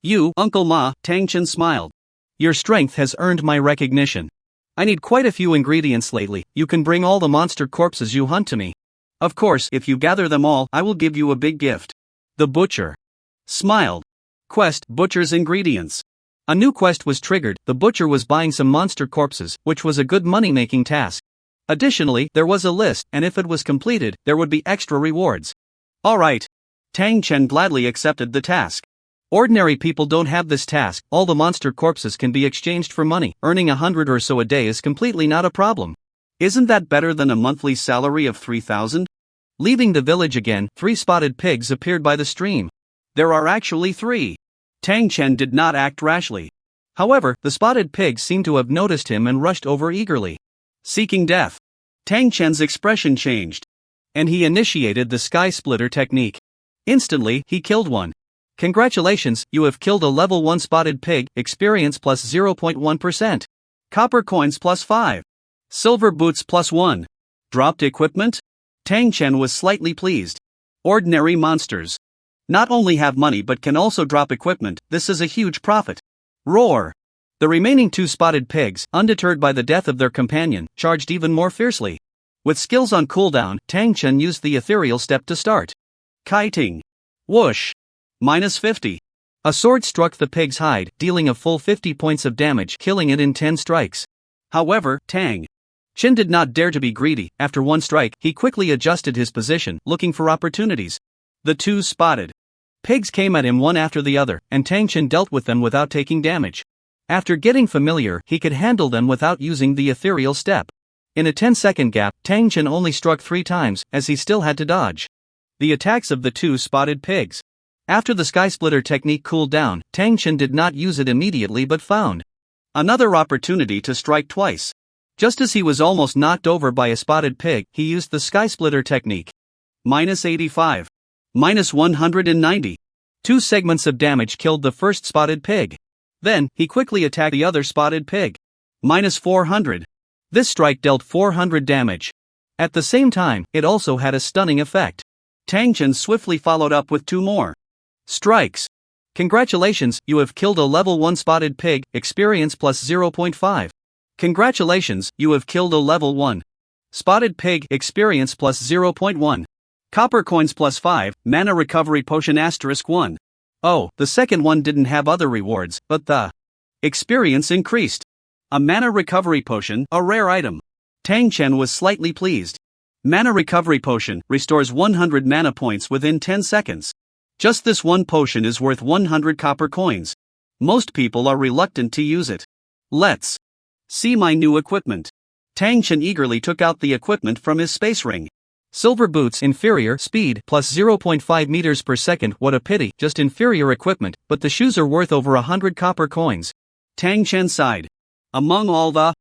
you, Uncle Ma, Tang Chen smiled. Your strength has earned my recognition. I need quite a few ingredients lately, you can bring all the monster corpses you hunt to me. Of course, if you gather them all, I will give you a big gift. The butcher smiled. Quest, Butcher's Ingredients. A new quest was triggered, the butcher was buying some monster corpses, which was a good money-making task. Additionally, there was a list, and if it was completed, there would be extra rewards. Alright. Tang Chen gladly accepted the task. Ordinary people don't have this task, all the monster corpses can be exchanged for money, earning 100 or so a day is completely not a problem. Isn't that better than a monthly salary of 3,000? Leaving the village again, 3 spotted pigs appeared by the stream. There are actually 3. Tang Chen did not act rashly. However, the spotted pigs seemed to have noticed him and rushed over eagerly. Seeking death. Tang Chen's expression changed. And he initiated the Sky Splitter technique. Instantly, he killed one. Congratulations, you have killed a level 1 spotted pig, experience plus 0.1%. Copper coins plus 5. Silver boots plus 1. Dropped equipment? Tang Chen was slightly pleased. Ordinary monsters not only have money but can also drop equipment, this is a huge profit. Roar! The remaining 2 spotted pigs, undeterred by the death of their companion, charged even more fiercely. With skills on cooldown, Tang Chen used the ethereal step to start. Kiting. Whoosh! Minus 50. A sword struck the pig's hide, dealing a full 50 points of damage, killing it in 10 strikes. However, Tang Chen did not dare to be greedy. After 1 strike, he quickly adjusted his position, looking for opportunities. The 2 spotted pigs came at him one after the other, and Tang Chen dealt with them without taking damage. After getting familiar, he could handle them without using the ethereal step. In a 10-second gap, Tang Chen only struck 3 times, as he still had to dodge the attacks of the 2 spotted pigs. After the Sky Splitter technique cooled down, Tang Chen did not use it immediately but found another opportunity to strike twice. Just as he was almost knocked over by a spotted pig, he used the Sky Splitter technique. Minus 85. Minus 190. 2 segments of damage killed the first spotted pig. Then, he quickly attacked the other spotted pig. Minus 400. This strike dealt 400 damage. At the same time, it also had a stunning effect. Tang Chen swiftly followed up with 2 more strikes. Congratulations, you have killed a level 1 spotted pig, experience plus 0.5. Congratulations, you have killed a level 1 spotted pig, experience plus 0.1. Copper coins plus 5, mana recovery potion *1. Oh, the second one didn't have other rewards, but the experience increased. A mana recovery potion, a rare item. Tang Chen was slightly pleased. Mana recovery potion restores 100 mana points within 10 seconds. Just this one potion is worth 100 copper coins. Most people are reluctant to use it. Let's see my new equipment. Tang Chen eagerly took out the equipment from his space ring. Silver boots, inferior, speed, plus 0.5 meters per second, what a pity, just inferior equipment, but the shoes are worth over 100 copper coins. Tang Chen sighed. Among all the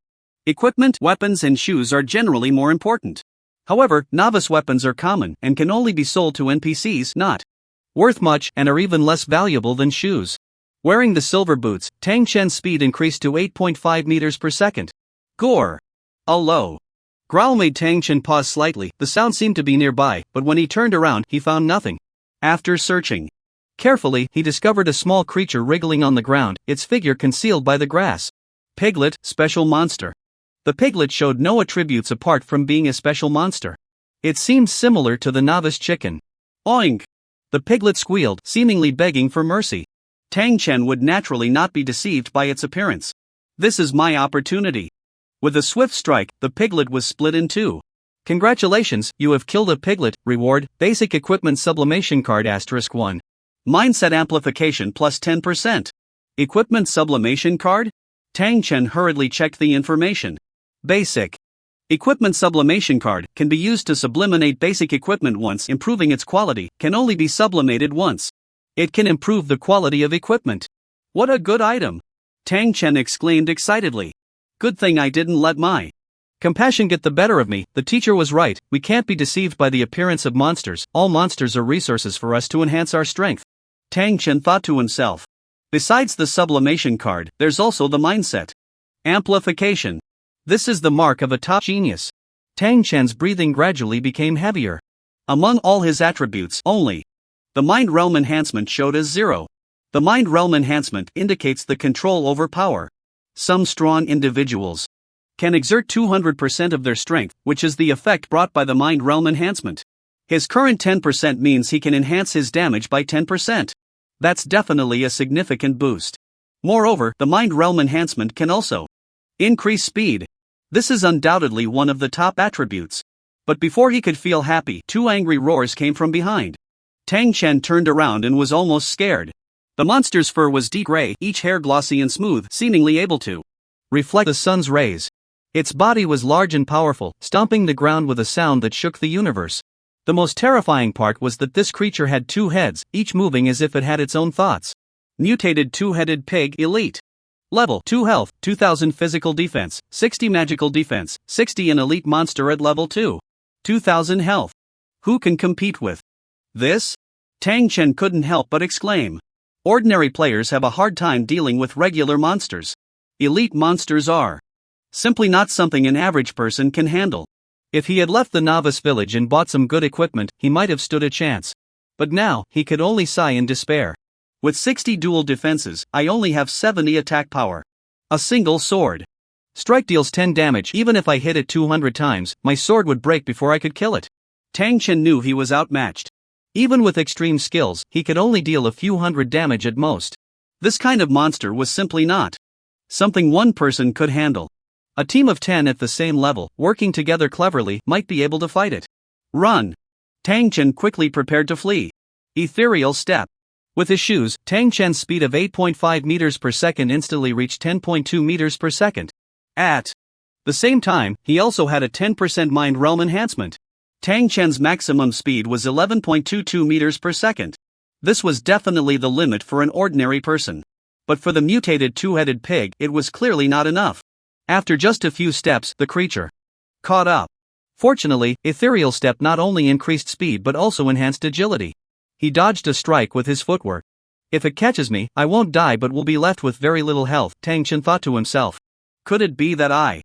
equipment, weapons and shoes are generally more important. However, novice weapons are common and can only be sold to NPCs, not Worth much and are even less valuable than shoes. Wearing the silver boots, Tang Chen's speed increased to 8.5 meters per second. Gore! A low growl made Tang Chen pause slightly. The sound seemed to be nearby, but when he turned around, he found nothing. After searching carefully, he discovered a small creature wriggling on the ground, its figure concealed by the grass. Piglet, special monster. The piglet showed no attributes apart from being a special monster. It seemed similar to the novice chicken. Oink! The piglet squealed, seemingly begging for mercy. Tang Chen would naturally not be deceived by its appearance. This is my opportunity. With a swift strike, the piglet was split in two. Congratulations, you have killed a piglet. Reward, basic equipment sublimation card *1. Mindset amplification plus 10%. Equipment sublimation card? Tang Chen hurriedly checked the information. Basic equipment sublimation card can be used to subliminate basic equipment once. Improving its quality can only be sublimated once. It can improve the quality of equipment. What a good item! Tang Chen exclaimed excitedly. Good thing I didn't let my compassion get the better of me. The teacher was right, we can't be deceived by the appearance of monsters. All monsters are resources for us to enhance our strength. Tang Chen thought to himself. Besides the sublimation card, there's also the mindset amplification. This is the mark of a top genius. Tang Chen's breathing gradually became heavier. Among all his attributes, only the mind realm enhancement showed as 0. The mind realm enhancement indicates the control over power. Some strong individuals can exert 200% of their strength, which is the effect brought by the mind realm enhancement. His current 10% means he can enhance his damage by 10%. That's definitely a significant boost. Moreover, the mind realm enhancement can also increase speed. This is undoubtedly one of the top attributes. But before he could feel happy, 2 angry roars came from behind. Tang Chen turned around and was almost scared. The monster's fur was deep gray, each hair glossy and smooth, seemingly able to reflect the sun's rays. Its body was large and powerful, stomping the ground with a sound that shook the universe. The most terrifying part was that this creature had 2 heads, each moving as if it had its own thoughts. Mutated two-headed pig elite. Level 2 health, 2000 physical defense, 60 magical defense, 60 an elite monster at level 2. 2000 health. Who can compete with this? Tang Chen couldn't help but exclaim. Ordinary players have a hard time dealing with regular monsters. Elite monsters are simply not something an average person can handle. If he had left the novice village and bought some good equipment, he might have stood a chance. But now, he could only sigh in despair. With 60 dual defenses, I only have 70 attack power. A single sword strike deals 10 damage. Even if I hit it 200 times, my sword would break before I could kill it. Tang Chen knew he was outmatched. Even with extreme skills, he could only deal a few hundred damage at most. This kind of monster was simply not something one person could handle. A team of 10 at the same level, working together cleverly, might be able to fight it. Run! Tang Chen quickly prepared to flee. Ethereal step. With his shoes, Tang Chen's speed of 8.5 meters per second instantly reached 10.2 meters per second. At the same time, he also had a 10% mind realm enhancement. Tang Chen's maximum speed was 11.22 meters per second. This was definitely the limit for an ordinary person. But for the mutated two-headed pig, it was clearly not enough. After just a few steps, the creature caught up. Fortunately, Ethereal Step not only increased speed but also enhanced agility. He dodged a strike with his footwork. If it catches me, I won't die but will be left with very little health, Tang Chen thought to himself. Could it be that I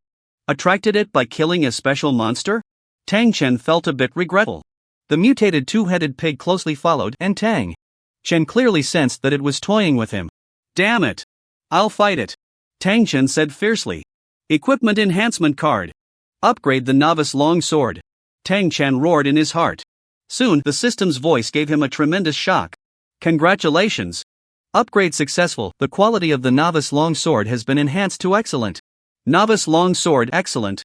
attracted it by killing a special monster? Tang Chen felt a bit regretful. The mutated two-headed pig closely followed, and Tang Chen clearly sensed that it was toying with him. Damn it! I'll fight it! Tang Chen said fiercely. Equipment enhancement card. Upgrade the novice long sword. Tang Chen roared in his heart. Soon, the system's voice gave him a tremendous shock. Congratulations! Upgrade successful. The quality of the novice long sword has been enhanced to excellent. Novice long sword excellent.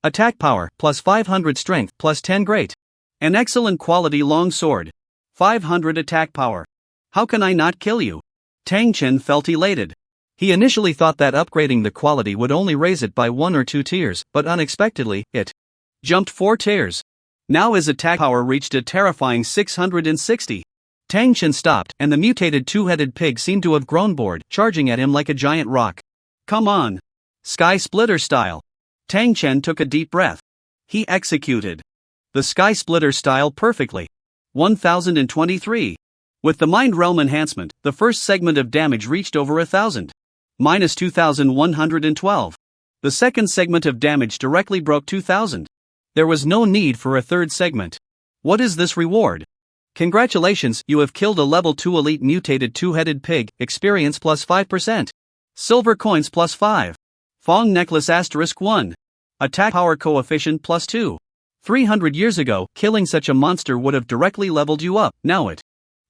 Attack power, plus 500 strength, plus 10 great. An excellent quality long sword. 500 attack power. How can I not kill you? Tang Chen felt elated. He initially thought that upgrading the quality would only raise it by 1 or 2 tiers, but unexpectedly, it jumped 4 tiers. Now his attack power reached a terrifying 660. Tang Chen stopped, and the mutated two-headed pig seemed to have grown bored, charging at him like a giant rock. Come on! Sky Splitter style. Tang Chen took a deep breath. He executed the Sky Splitter style perfectly. 1023. With the Mind Realm enhancement, the first segment of damage reached over 1000. Minus 2112. The second segment of damage directly broke 2000. There was no need for a third segment. What is this reward? Congratulations, you have killed a level 2 elite mutated two-headed pig, experience plus 5%. Silver coins plus 5. Fong necklace asterisk 1. Attack power coefficient plus 2. 300 years ago, killing such a monster would have directly leveled you up, now it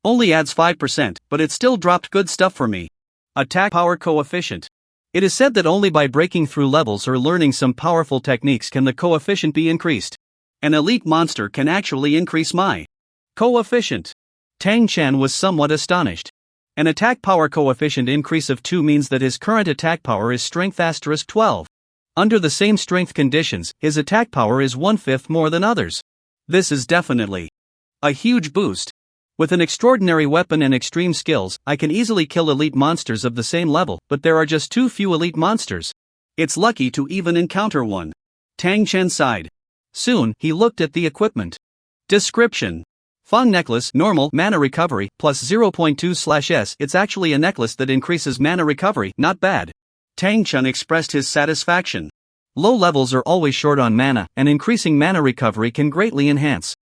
only adds 5%, but it still dropped good stuff for me. Attack power coefficient. It is said that only by breaking through levels or learning some powerful techniques can the coefficient be increased. An elite monster can actually increase my coefficient. Tang Chen was somewhat astonished. An attack power coefficient increase of 2 means that his current attack power is strength asterisk 12. Under the same strength conditions, his attack power is 1/5 more than others. This is definitely a huge boost. With an extraordinary weapon and extreme skills, I can easily kill elite monsters of the same level, but there are just too few elite monsters. It's lucky to even encounter one. Tang Chen sighed. Soon, he looked at the equipment. Description. Fong necklace, normal, mana recovery, plus 0.2/s. It's actually a necklace that increases mana recovery, not bad. Tang Chen expressed his satisfaction. Low levels are always short on mana, and increasing mana recovery can greatly enhance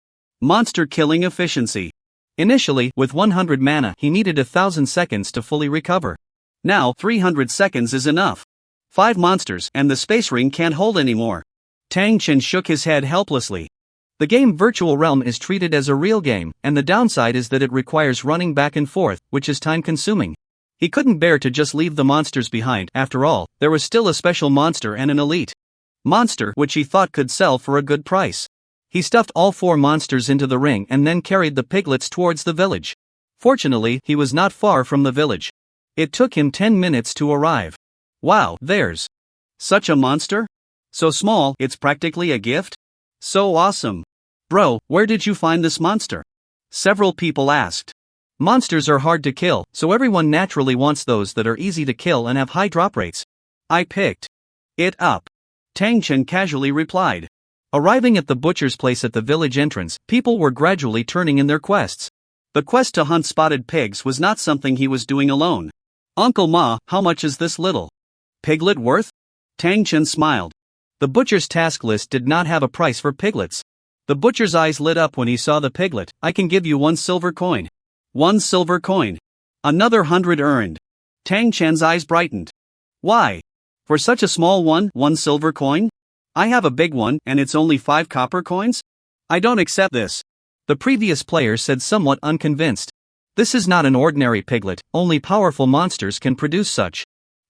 monster killing efficiency. Initially, with 100 mana, he needed 1000 seconds to fully recover. Now, 300 seconds is enough. 5 monsters, and the space ring can't hold anymore. Tang Chen shook his head helplessly. The game Virtual Realm is treated as a real game, and the downside is that it requires running back and forth, which is time-consuming. He couldn't bear to just leave the monsters behind. After all, there was still a special monster and an elite monster which he thought could sell for a good price. He stuffed all 4 monsters into the ring and then carried the piglets towards the village. Fortunately, he was not far from the village. It took him 10 minutes to arrive. Wow, there's such a monster? So small, it's practically a gift? So awesome. Bro, where did you find this monster? Several people asked. Monsters are hard to kill, so everyone naturally wants those that are easy to kill and have high drop rates. I picked it up. Tang Chen casually replied. Arriving at the butcher's place at the village entrance, people were gradually turning in their quests. The quest to hunt spotted pigs was not something he was doing alone. Uncle Ma, how much is this little piglet worth? Tang Chen smiled. The butcher's task list did not have a price for piglets. The butcher's eyes lit up when he saw the piglet. I can give you 1 silver coin. 1 silver coin. Another 100 earned. Tang Chen's eyes brightened. Why? For such a small one, 1 silver coin? I have a big one, and it's only 5 copper coins? I don't accept this. The previous player said somewhat unconvinced. This is not an ordinary piglet, only powerful monsters can produce such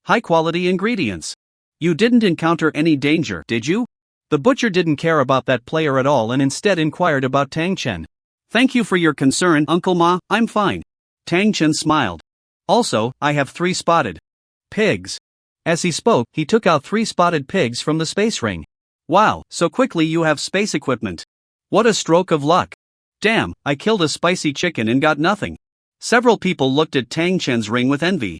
high-quality ingredients. You didn't encounter any danger, did you? The butcher didn't care about that player at all and instead inquired about Tang Chen. Thank you for your concern, Uncle Ma, I'm fine. Tang Chen smiled. Also, I have 3 spotted pigs. As he spoke, he took out 3 spotted pigs from the space ring. Wow, so quickly you have space equipment. What a stroke of luck. Damn, I killed a spicy chicken and got nothing. Several people looked at Tang Chen's ring with envy.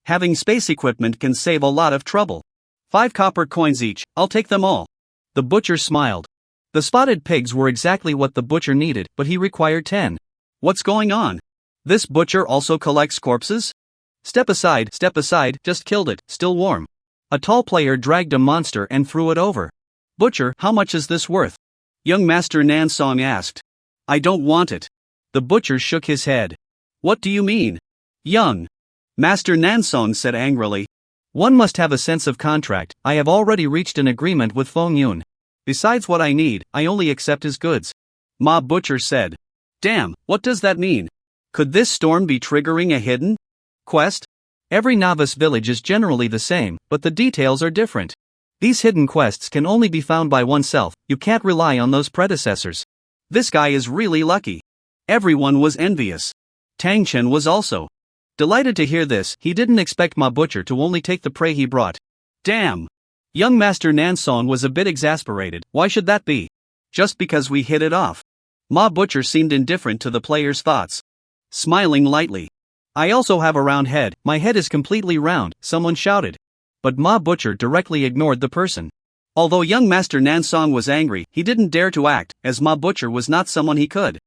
Having space equipment can save a lot of trouble. 5 copper coins each, I'll take them all. The butcher smiled. The spotted pigs were exactly what the butcher needed, but he required 10. What's going on? This butcher also collects corpses? Step aside, just killed it, still warm. A tall player dragged a monster and threw it over. Butcher, how much is this worth? Young Master Nansong asked. I don't want it. The butcher shook his head. What do you mean? Young Master Nansong said angrily. One must have a sense of contract. I have already reached an agreement with Feng Yun. Besides what I need, I only accept his goods. Ma Butcher said. Damn, what does that mean? Could this storm be triggering a hidden quest? Every novice village is generally the same, but the details are different. These hidden quests can only be found by oneself, you can't rely on those predecessors. This guy is really lucky. Everyone was envious. Tang Chen was also delighted to hear this. He didn't expect Ma Butcher to only take the prey he brought. Damn. Young Master Nansong was a bit exasperated. Why should that be? Just because we hit it off. Ma Butcher seemed indifferent to the player's thoughts. Smiling lightly. I also have a round head, my head is completely round, someone shouted. But Ma Butcher directly ignored the person. Although young Master Nansong was angry, he didn't dare to act, as Ma Butcher was not someone he could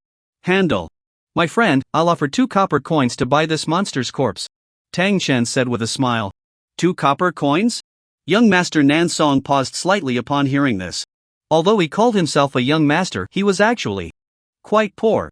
handle. My friend, I'll offer 2 copper coins to buy this monster's corpse. Tang Chen said with a smile. 2 copper coins? Young Master Nan Song paused slightly upon hearing this. Although he called himself a young master, he was actually quite poor.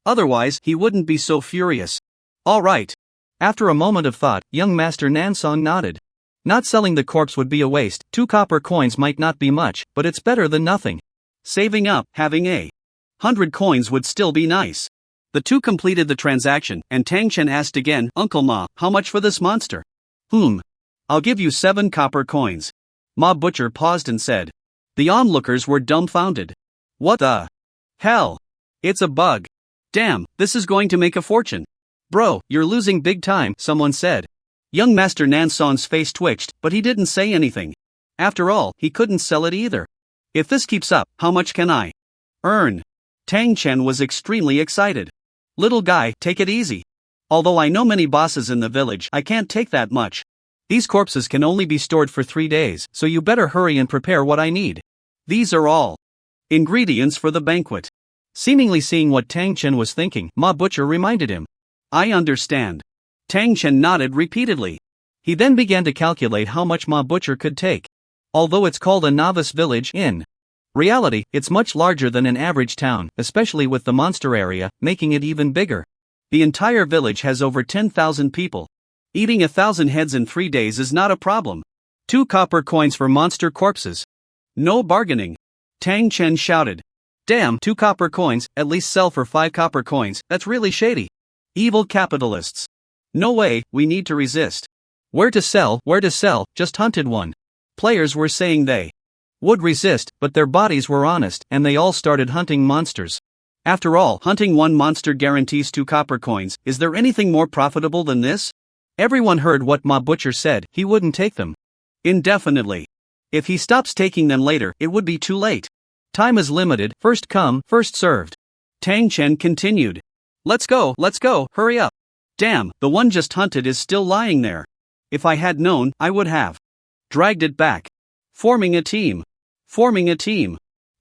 Otherwise, he wouldn't be so furious. All right. After a moment of thought, young Master Nan Song nodded. Not selling the corpse would be a waste. 2 copper coins might not be much, but it's better than nothing. Saving up, having 100 coins would still be nice. The two completed the transaction, and Tang Chen asked again, Uncle Ma, how much for this monster? I'll give you 7 copper coins. Ma Butcher paused and said. The onlookers were dumbfounded. What the hell? It's a bug. Damn, this is going to make a fortune. Bro, you're losing big time, someone said. Young Master Nanson's face twitched, but he didn't say anything. After all, he couldn't sell it either. If this keeps up, how much can I earn? Tang Chen was extremely excited. Little guy, take it easy. Although I know many bosses in the village, I can't take that much. These corpses can only be stored for 3 days, so you better hurry and prepare what I need. These are all ingredients for the banquet. Seemingly seeing what Tang Chen was thinking, Ma Butcher reminded him. I understand. Tang Chen nodded repeatedly. He then began to calculate how much Ma Butcher could take. Although it's called a novice village, in reality, it's much larger than an average town, especially with the monster area, making it even bigger. The entire village has over 10,000 people. Eating 1,000 heads in 3 days is not a problem. 2 copper coins for monster corpses. No bargaining. Tang Chen shouted. Damn, 2 copper coins, at least sell for 5 copper coins, that's really shady. Evil capitalists. No way, we need to resist. Where to sell, just hunted one. Players were saying they would resist, but their bodies were honest, and they all started hunting monsters. After all, hunting one monster guarantees 2 copper coins. Is there anything more profitable than this? Everyone heard what Ma Butcher said, he wouldn't take them indefinitely. If he stops taking them later, it would be too late. Time is limited, first come, first served. Tang Chen continued. Let's go, hurry up. Damn, the one just hunted is still lying there. If I had known, I would have dragged it back. Forming a team.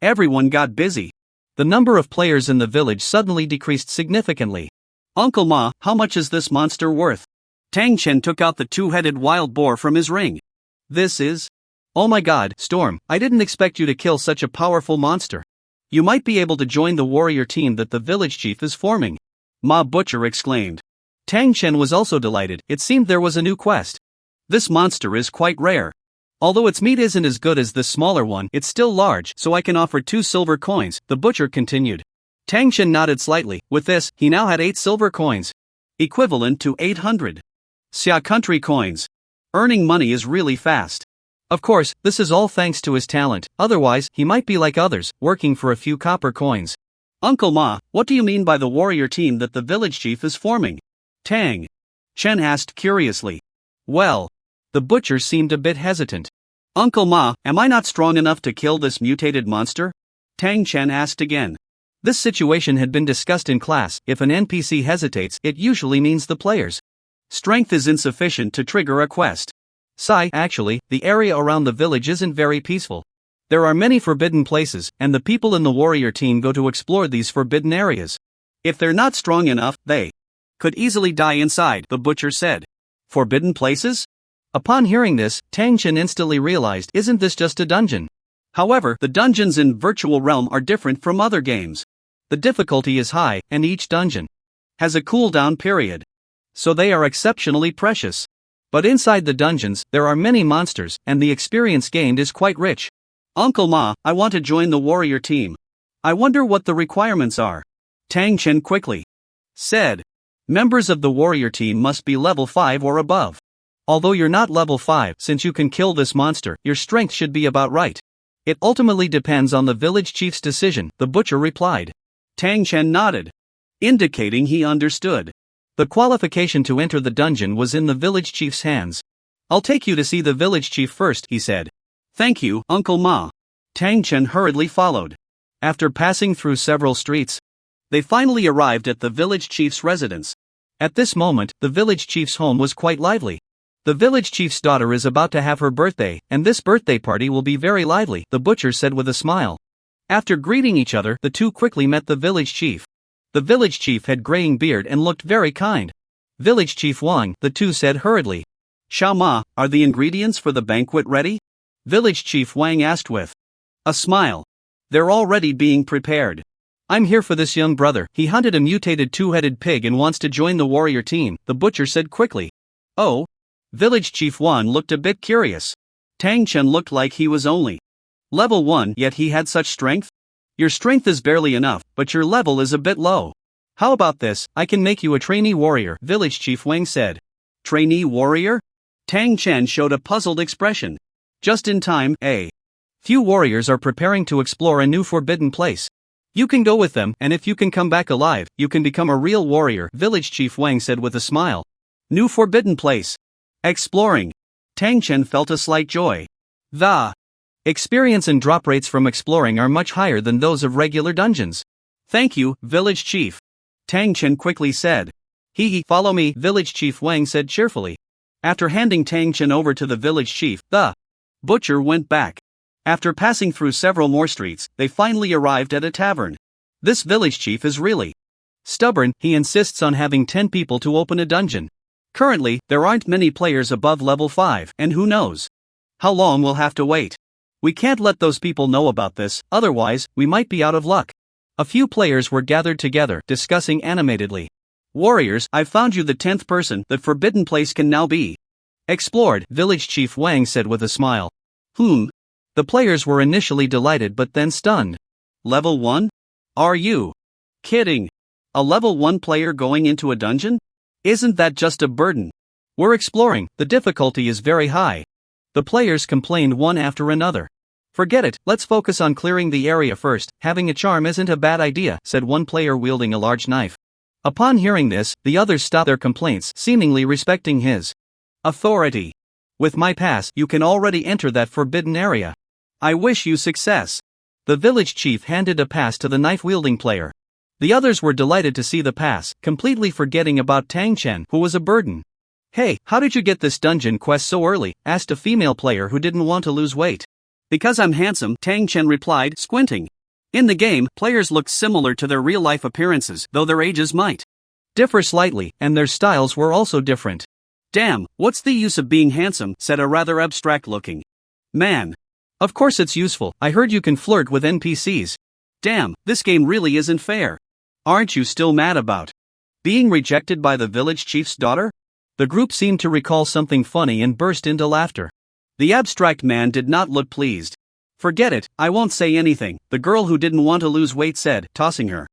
Everyone got busy. The number of players in the village suddenly decreased significantly. Uncle Ma, how much is this monster worth? Tang Chen took out the 2-headed wild boar from his ring. This is... Oh my god, Storm, I didn't expect you to kill such a powerful monster. You might be able to join the warrior team that the village chief is forming. Ma Butcher exclaimed. Tang Chen was also delighted, it seemed there was a new quest. This monster is quite rare. Although its meat isn't as good as this smaller one, it's still large, so I can offer 2 silver coins, the butcher continued. Tang Chen nodded slightly. With this, he now had 8 silver coins. Equivalent to 800 Xia country coins. Earning money is really fast. Of course, this is all thanks to his talent, otherwise, he might be like others, working for a few copper coins. Uncle Ma, what do you mean by the warrior team that the village chief is forming? Tang Chen asked curiously. Well, the butcher seemed a bit hesitant. Uncle Ma, am I not strong enough to kill this mutated monster? Tang Chen asked again. This situation had been discussed in class. If an NPC hesitates, it usually means the player's strength is insufficient to trigger a quest. Actually, the area around the village isn't very peaceful. There are many forbidden places, and the people in the warrior team go to explore these forbidden areas. If they're not strong enough, they could easily die inside, the butcher said. Forbidden places? Upon hearing this, Tang Chen instantly realized, isn't this just a dungeon? However, the dungeons in Virtual Realm are different from other games. The difficulty is high, and each dungeon has a cooldown period. So they are exceptionally precious. But inside the dungeons, there are many monsters, and the experience gained is quite rich. Uncle Ma, I want to join the warrior team. I wonder what the requirements are. Tang Chen quickly said. Members of the warrior team must be level 5 or above. Although you're not level 5, since you can kill this monster, your strength should be about right. It ultimately depends on the village chief's decision, the butcher replied. Tang Chen nodded, indicating he understood. The qualification to enter the dungeon was in the village chief's hands. I'll take you to see the village chief first, he said. Thank you, Uncle Ma. Tang Chen hurriedly followed. After passing through several streets, they finally arrived at the village chief's residence. At this moment, the village chief's home was quite lively. The village chief's daughter is about to have her birthday, and this birthday party will be very lively, the butcher said with a smile. After greeting each other, the two quickly met the village chief. The village chief had graying beard and looked very kind. Village Chief Wang, the two said hurriedly. Xiao Ma, are the ingredients for the banquet ready? Village Chief Wang asked with a smile. They're already being prepared. I'm here for this young brother. He hunted a mutated two-headed pig and wants to join the warrior team, the butcher said quickly. Oh? Village Chief Wan looked a bit curious. Tang Chen looked like he was only level 1, yet he had such strength? Your strength is barely enough, but your level is a bit low. How about this, I can make you a trainee warrior, Village Chief Wang said. Trainee warrior? Tang Chen showed a puzzled expression. Just in time, a few warriors are preparing to explore a new forbidden place. You can go with them, and if you can come back alive, you can become a real warrior, Village Chief Wang said with a smile. New forbidden place. Exploring. Tang Chen felt a slight joy. The experience and drop rates from exploring are much higher than those of regular dungeons. Thank you, Village Chief. Tang Chen quickly said. Follow me, Village Chief Wang said cheerfully. After handing Tang Chen over to the village chief, the butcher went back. After passing through several more streets, they finally arrived at a tavern. This village chief is really stubborn. He insists on having 10 people to open a dungeon. Currently, there aren't many players above level 5, and who knows how long we'll have to wait. We can't let those people know about this, otherwise, we might be out of luck. A few players were gathered together, discussing animatedly. Warriors, I've found you the 10th person. The forbidden place can now be explored, Village Chief Wang said with a smile. The players were initially delighted but then stunned. Level 1? Are you kidding? A level 1 player going into a dungeon? Isn't that just a burden? We're exploring, the difficulty is very high. The players complained one after another. Forget it, let's focus on clearing the area first. Having a charm isn't a bad idea, said one player wielding a large knife. Upon hearing this, the others stopped their complaints, seemingly respecting his authority. With my pass, you can already enter that forbidden area. I wish you success. The village chief handed a pass to the knife-wielding player. The others were delighted to see the pass, completely forgetting about Tang Chen, who was a burden. Hey, how did you get this dungeon quest so early? Asked a female player who didn't want to lose weight. Because I'm handsome, Tang Chen replied, squinting. In the game, players looked similar to their real-life appearances, though their ages might differ slightly, and their styles were also different. Damn, what's the use of being handsome, said a rather abstract-looking man. Of course it's useful, I heard you can flirt with NPCs. Damn, this game really isn't fair. Aren't you still mad about being rejected by the village chief's daughter? The group seemed to recall something funny and burst into laughter. The abstract man did not look pleased. Forget it, I won't say anything, the girl who didn't want to lose weight said, tossing her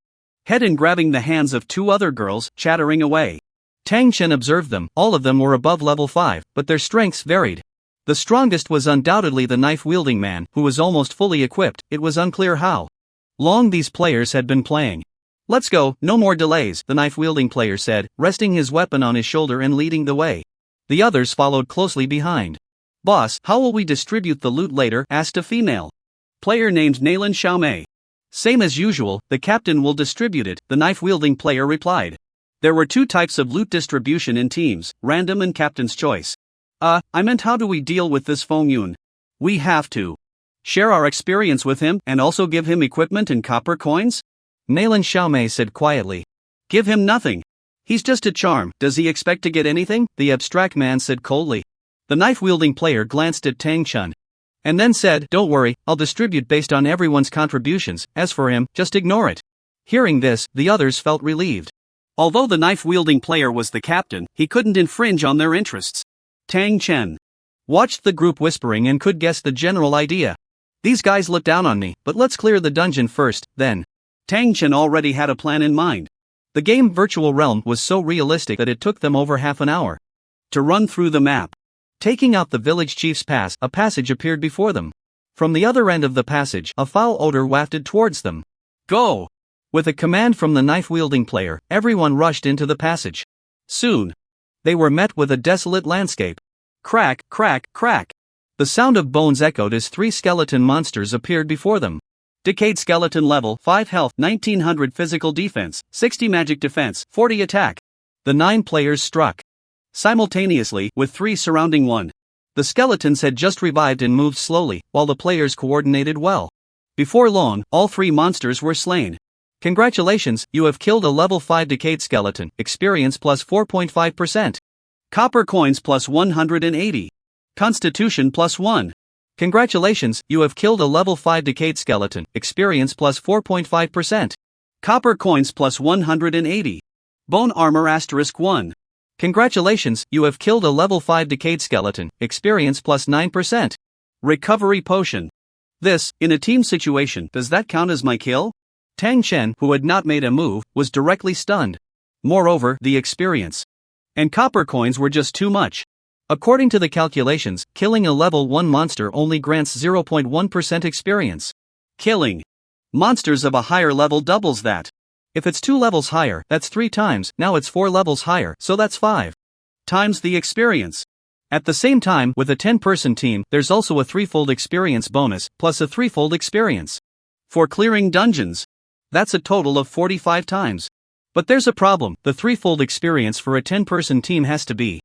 head and grabbing the hands of two other girls, chattering away. Tang Chen observed them, all of them were above level 5, but their strengths varied. The strongest was undoubtedly the knife-wielding man, who was almost fully equipped. It was unclear how long these players had been playing. Let's go, no more delays, the knife-wielding player said, resting his weapon on his shoulder and leading the way. The others followed closely behind. Boss, how will we distribute the loot later? Asked a female player named Nalan Xiaomei. Same as usual, the captain will distribute it, the knife-wielding player replied. There were 2 types of loot distribution in teams, random and captain's choice. I meant how do we deal with this Feng Yun? We have to share our experience with him and also give him equipment and copper coins? Nalan Xiaomei said quietly. Give him nothing. He's just a charm, does he expect to get anything? The abstract man said coldly. The knife-wielding player glanced at Tang Chen and then said, don't worry, I'll distribute based on everyone's contributions, as for him, just ignore it. Hearing this, the others felt relieved. Although the knife-wielding player was the captain, he couldn't infringe on their interests. Tang Chen watched the group whispering and could guess the general idea. These guys look down on me, but let's clear the dungeon first, then. Tang Chen already had a plan in mind. The game Virtual Realm was so realistic that it took them over half an hour to run through the map. Taking out the village chief's pass, a passage appeared before them. From the other end of the passage, a foul odor wafted towards them. Go! With a command from the knife-wielding player, everyone rushed into the passage. Soon, they were met with a desolate landscape. Crack, crack, crack. The sound of bones echoed as 3 skeleton monsters appeared before them. Decayed skeleton level, 5 health, 1900 physical defense, 60 magic defense, 40 attack. The 9 players struck simultaneously, with 3 surrounding one. The skeletons had just revived and moved slowly, while the players coordinated well. Before long, all 3 monsters were slain. Congratulations, you have killed a level 5 decayed skeleton, experience plus 4.5%. Copper coins plus 180. Constitution plus 1. Congratulations, you have killed a level 5 decayed skeleton, experience plus 4.5%. Copper coins plus 180. Bone armor asterisk 1. Congratulations, you have killed a level 5 decayed skeleton, experience plus 9%. Recovery potion. This, in a team situation, does that count as my kill? Tang Chen, who had not made a move, was directly stunned. Moreover, the experience and copper coins were just too much. According to the calculations, killing a level 1 monster only grants 0.1% experience. Killing monsters of a higher level doubles that. If it's 2 levels higher, that's 3 times, now it's 4 levels higher, so that's 5 times the experience. At the same time, with a 10-person team, there's also a 3-fold experience bonus, plus a 3-fold experience for clearing dungeons. That's a total of 45 times. But there's a problem, the 3-fold experience for a 10-person team has to be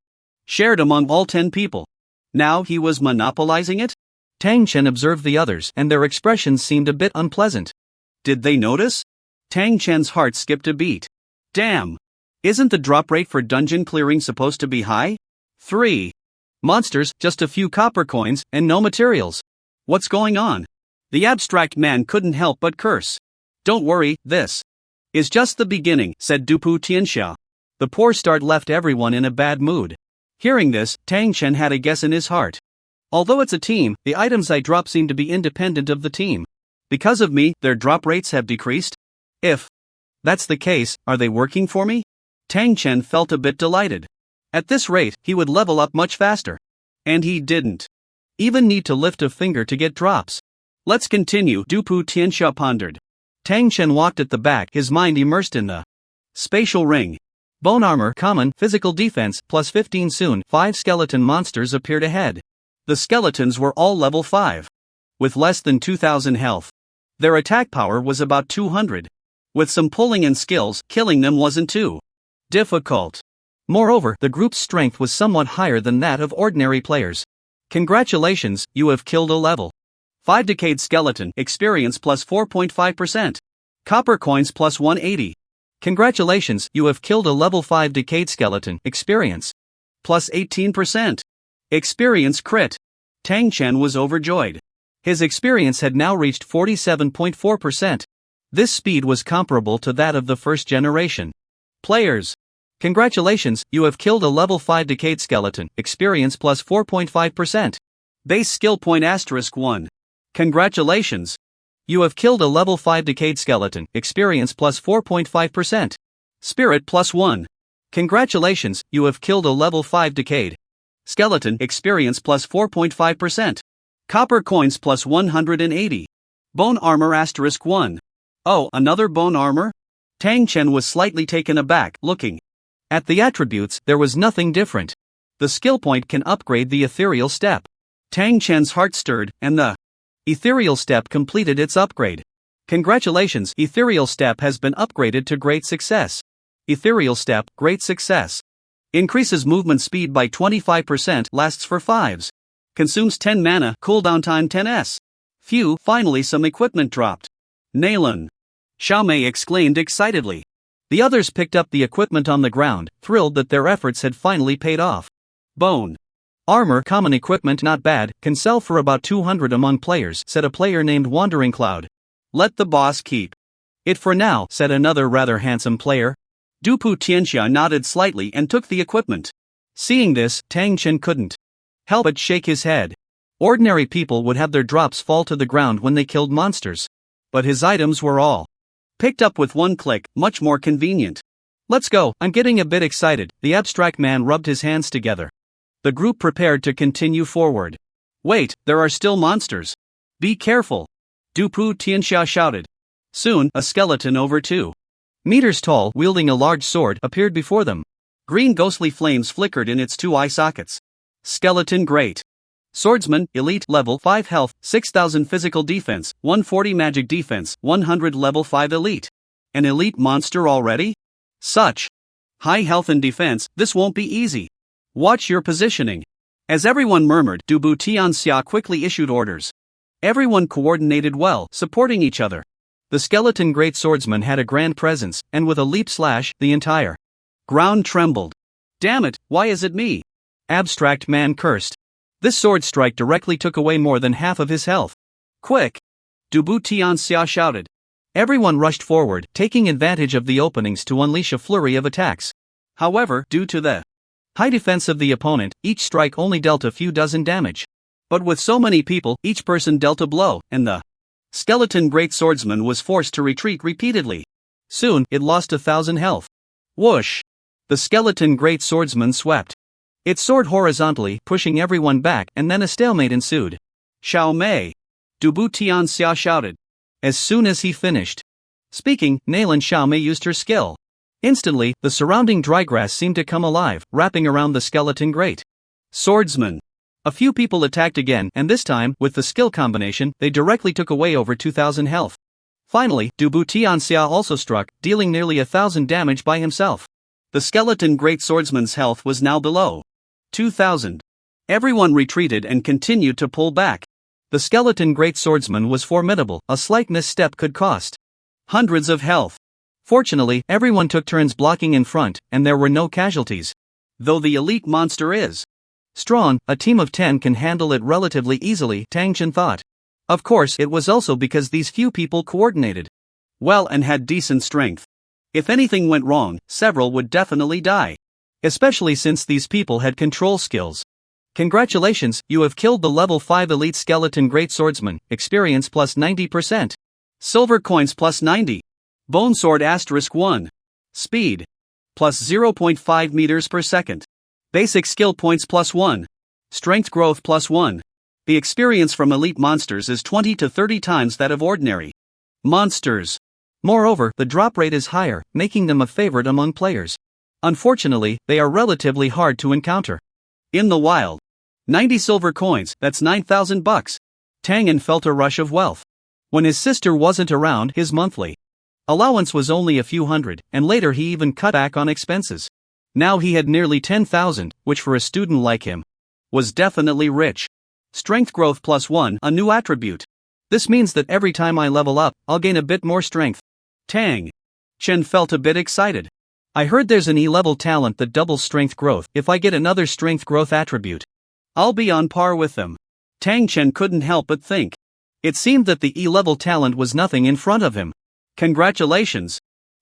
shared among all 10 people. Now he was monopolizing it? Tang Chen observed the others, and their expressions seemed a bit unpleasant. Did they notice? Tang Chen's heart skipped a beat. Damn! Isn't the drop rate for dungeon clearing supposed to be high? 3 monsters, just a few copper coins, and no materials. What's going on? The abstract man couldn't help but curse. Don't worry, this is just the beginning, said Dupu Tianxia. The poor start left everyone in a bad mood. Hearing this, Tang Chen had a guess in his heart. Although it's a team, the items I drop seem to be independent of the team. Because of me, their drop rates have decreased? If that's the case, are they working for me? Tang Chen felt a bit delighted. At this rate, he would level up much faster. And he didn't even need to lift a finger to get drops. Let's continue, Dupu Tianxia pondered. Tang Chen walked at the back, his mind immersed in the spatial ring. Bone armor, common, physical defense, plus 15 soon, 5 skeleton monsters appeared ahead. The skeletons were all level 5. With less than 2,000 health. Their attack power was about 200. With some pulling and skills, killing them wasn't too difficult. Moreover, the group's strength was somewhat higher than that of ordinary players. Congratulations, you have killed a level 5 decayed skeleton, experience plus 4.5%. Copper coins plus 180. Congratulations, you have killed a level 5 decayed skeleton, experience plus 18%. Experience crit. Tang Chen was overjoyed. His experience had now reached 47.4%. This speed was comparable to that of the first generation players. Congratulations, you have killed a level 5 decayed skeleton, experience plus 4.5%. Base skill point asterisk 1. Congratulations. You have killed a level 5 decayed skeleton, experience plus 4.5%. Spirit plus 1. Congratulations, you have killed a level 5 decayed skeleton, experience plus 4.5%. Copper coins plus 180. Bone armor asterisk 1. Oh, another bone armor? Tang Chen was slightly taken aback, looking at the attributes. There was nothing different. The skill point can upgrade the ethereal step. Tang Chen's heart stirred, and the ethereal step completed its upgrade. Congratulations, ethereal step has been upgraded to great success. Ethereal step, great success. Increases movement speed by 25%, lasts for 5s. Consumes 10 mana, cooldown time 10s. Phew, finally some equipment dropped. Nailun. Xiaomei exclaimed excitedly. The others picked up the equipment on the ground, thrilled that their efforts had finally paid off. Bone armor, common equipment, not bad, can sell for about 200 among players, said a player named Wandering Cloud. Let the boss keep it for now, said another rather handsome player. Dupu Tianxia nodded slightly and took the equipment. Seeing this, Tang Chen couldn't help but shake his head. Ordinary people would have their drops fall to the ground when they killed monsters. But his items were all picked up with one click, much more convenient. Let's go, I'm getting a bit excited, the abstract man rubbed his hands together. The group prepared to continue forward. Wait, there are still monsters. Be careful. Dupu Tianxia shouted. Soon, a skeleton over 2 meters tall, wielding a large sword, appeared before them. Green ghostly flames flickered in its 2 eye sockets. Skeleton great. Swordsman, elite, level 5 health, 6000 physical defense, 140 magic defense, 100 level 5 elite. An elite monster already? Such high health and defense, this won't be easy. Watch your positioning. As everyone murmured, Dubu Tianxia quickly issued orders. Everyone coordinated well, supporting each other. The skeleton great swordsman had a grand presence, and with a leap slash, the entire ground trembled. Damn it, why is it me? Abstract man cursed. This sword strike directly took away more than half of his health. Quick! Dubu Tianxia shouted. Everyone rushed forward, taking advantage of the openings to unleash a flurry of attacks. However, due to the high defense of the opponent, each strike only dealt a few dozen damage. But with so many people, each person dealt a blow, and the skeleton great swordsman was forced to retreat repeatedly. Soon, it lost 1,000 health. Whoosh! The skeleton great swordsman swept its sword horizontally, pushing everyone back, and then a stalemate ensued. Xiao Mei! Dubu Tianxia shouted. As soon as he finished speaking, Nalan Xiao Mei used her skill. Instantly, the surrounding dry grass seemed to come alive, wrapping around the skeleton great swordsman. A few people attacked again, and this time, with the skill combination, they directly took away over 2,000 health. Finally, Dubu Tianxia also struck, dealing nearly 1,000 damage by himself. The skeleton great swordsman's health was now below 2,000. Everyone retreated and continued to pull back. The skeleton great swordsman was formidable, a slight misstep could cost hundreds of health. Fortunately, everyone took turns blocking in front, and there were no casualties. Though the elite monster is strong, a team of 10 can handle it relatively easily, Tang Chen thought. Of course, it was also because these few people coordinated well and had decent strength. If anything went wrong, several would definitely die. Especially since these people had control skills. Congratulations, you have killed the level 5 elite skeleton great swordsman, experience plus 90%. Silver coins plus 90. Bone sword *1. Speed plus 0.5 meters per second. Basic skill points plus 1. Strength growth plus 1. The experience from elite monsters is 20 to 30 times that of ordinary monsters. Moreover, the drop rate is higher, making them a favorite among players. Unfortunately, they are relatively hard to encounter in the wild. 90 silver coins, that's 9,000 bucks. Tangen felt a rush of wealth. When his sister wasn't around, his monthly allowance was only a few hundred, and later he even cut back on expenses. Now he had nearly 10,000, which for a student like him was definitely rich. Strength growth plus 1, a new attribute. This means that every time I level up, I'll gain a bit more strength. Tang Chen felt a bit excited. I heard there's an E-level talent that doubles strength growth. If I get another strength growth attribute, I'll be on par with them. Tang Chen couldn't help but think. It seemed that the E-level talent was nothing in front of him. Congratulations!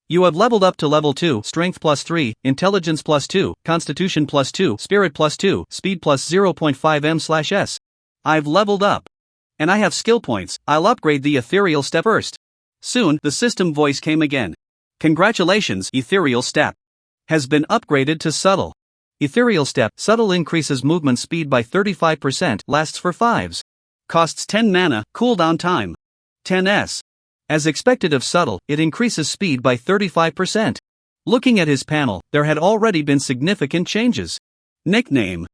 You have leveled up to level 2, strength plus 3, intelligence plus 2, constitution plus 2, spirit plus 2, speed plus 0.5 m/s. I've leveled up. And I have skill points. I'll upgrade the ethereal step first. Soon, the system voice came again. Congratulations, ethereal step has been upgraded to subtle. Ethereal step, subtle increases movement speed by 35%, lasts for 5s. Costs 10 mana, cooldown time 10s. As expected of subtle, it increases speed by 35%. Looking at his panel, there had already been significant changes. Nickname: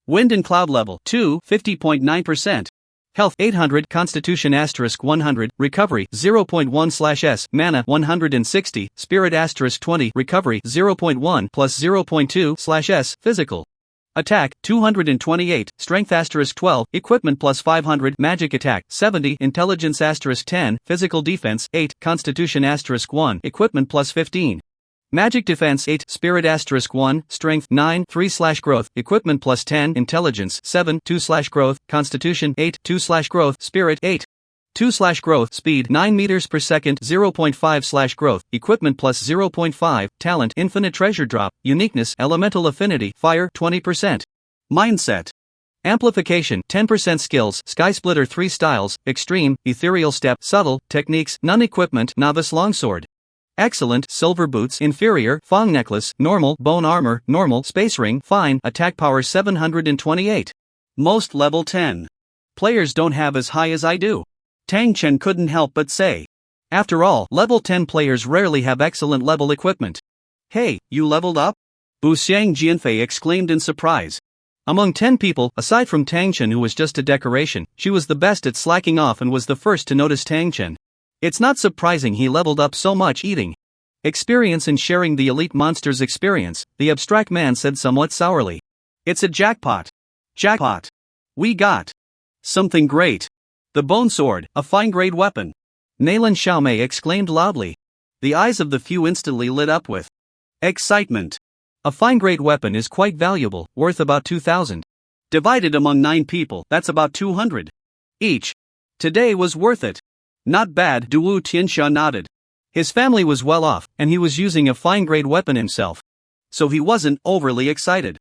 Wind and Cloud level 2, 50.9%. Health 800, Constitution *100, Recovery 0.1/s, Mana 160, Spirit *20, Recovery 0.1 plus 0.2/s, Physical Attack 228, Strength *12, Equipment plus 500, Magic Attack 70, Intelligence *10, Physical Defense 8, Constitution *1, Equipment plus 15. Magic Defense 8, Spirit *1, Strength 9, 3/growth, Equipment plus 10, Intelligence 7, 2/growth, Constitution 8, 2/growth, Spirit 8, 2/growth, Speed 9 meters per second, 0.5/growth, Equipment plus 0.5, Talent Infinite Treasure Drop, Uniqueness Elemental Affinity, Fire 20%. Mindset Amplification 10%, Skills Sky Splitter 3 Styles, Extreme, Ethereal Step, Subtle, Techniques, None Equipment, Novice Longsword. Excellent, Silver Boots, Inferior, Fong Necklace, Normal, Bone Armor, Normal, Space Ring, Fine, Attack Power 728. Most level 10 players don't have as high as I do. Tang Chen couldn't help but say. After all, level 10 players rarely have excellent level equipment. Hey, you leveled up? Bu Xiang Jianfei exclaimed in surprise. Among 10 people, aside from Tang Chen who was just a decoration, she was the best at slacking off and was the first to notice Tang Chen. It's not surprising he leveled up so much eating experience and sharing the elite monster's experience, the abstract man said somewhat sourly. It's a jackpot. Jackpot. We got something great. The bone sword, a fine grade weapon. Nalan Xiaomei exclaimed loudly. The eyes of the few instantly lit up with excitement. A fine-grade weapon is quite valuable, worth about 2,000. Divided among 9 people, that's about 200 each. Today was worth it. Not bad, Duwu Tianxia nodded. His family was well off, and he was using a fine-grade weapon himself. So he wasn't overly excited.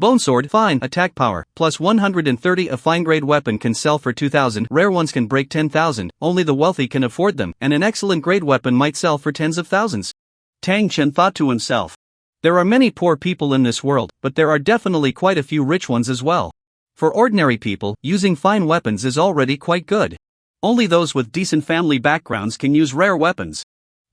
Bonesword, fine, attack power, plus 130. A fine-grade weapon can sell for 2,000, rare ones can break 10,000, only the wealthy can afford them, and an excellent grade weapon might sell for tens of thousands. Tang Chen thought to himself. There are many poor people in this world, but there are definitely quite a few rich ones as well. For ordinary people, using fine weapons is already quite good. Only those with decent family backgrounds can use rare weapons.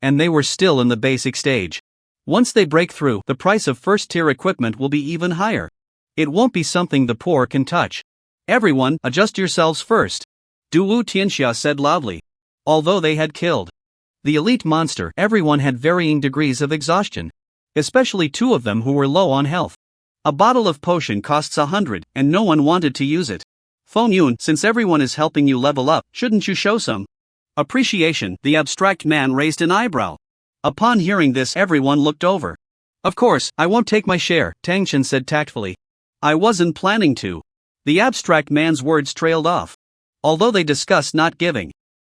And they were still in the basic stage. Once they break through, the price of first-tier equipment will be even higher. It won't be something the poor can touch. Everyone, adjust yourselves first. Duwu Tianxia said loudly. Although they had killed the elite monster, everyone had varying degrees of exhaustion. Especially 2 of them who were low on health. A bottle of potion costs 100, and no one wanted to use it. Feng Yun, since everyone is helping you level up, shouldn't you show some appreciation? The abstract man raised an eyebrow. Upon hearing this, everyone looked over. Of course, I won't take my share, Tang Chen said tactfully. I wasn't planning to. The abstract man's words trailed off. Although they discussed not giving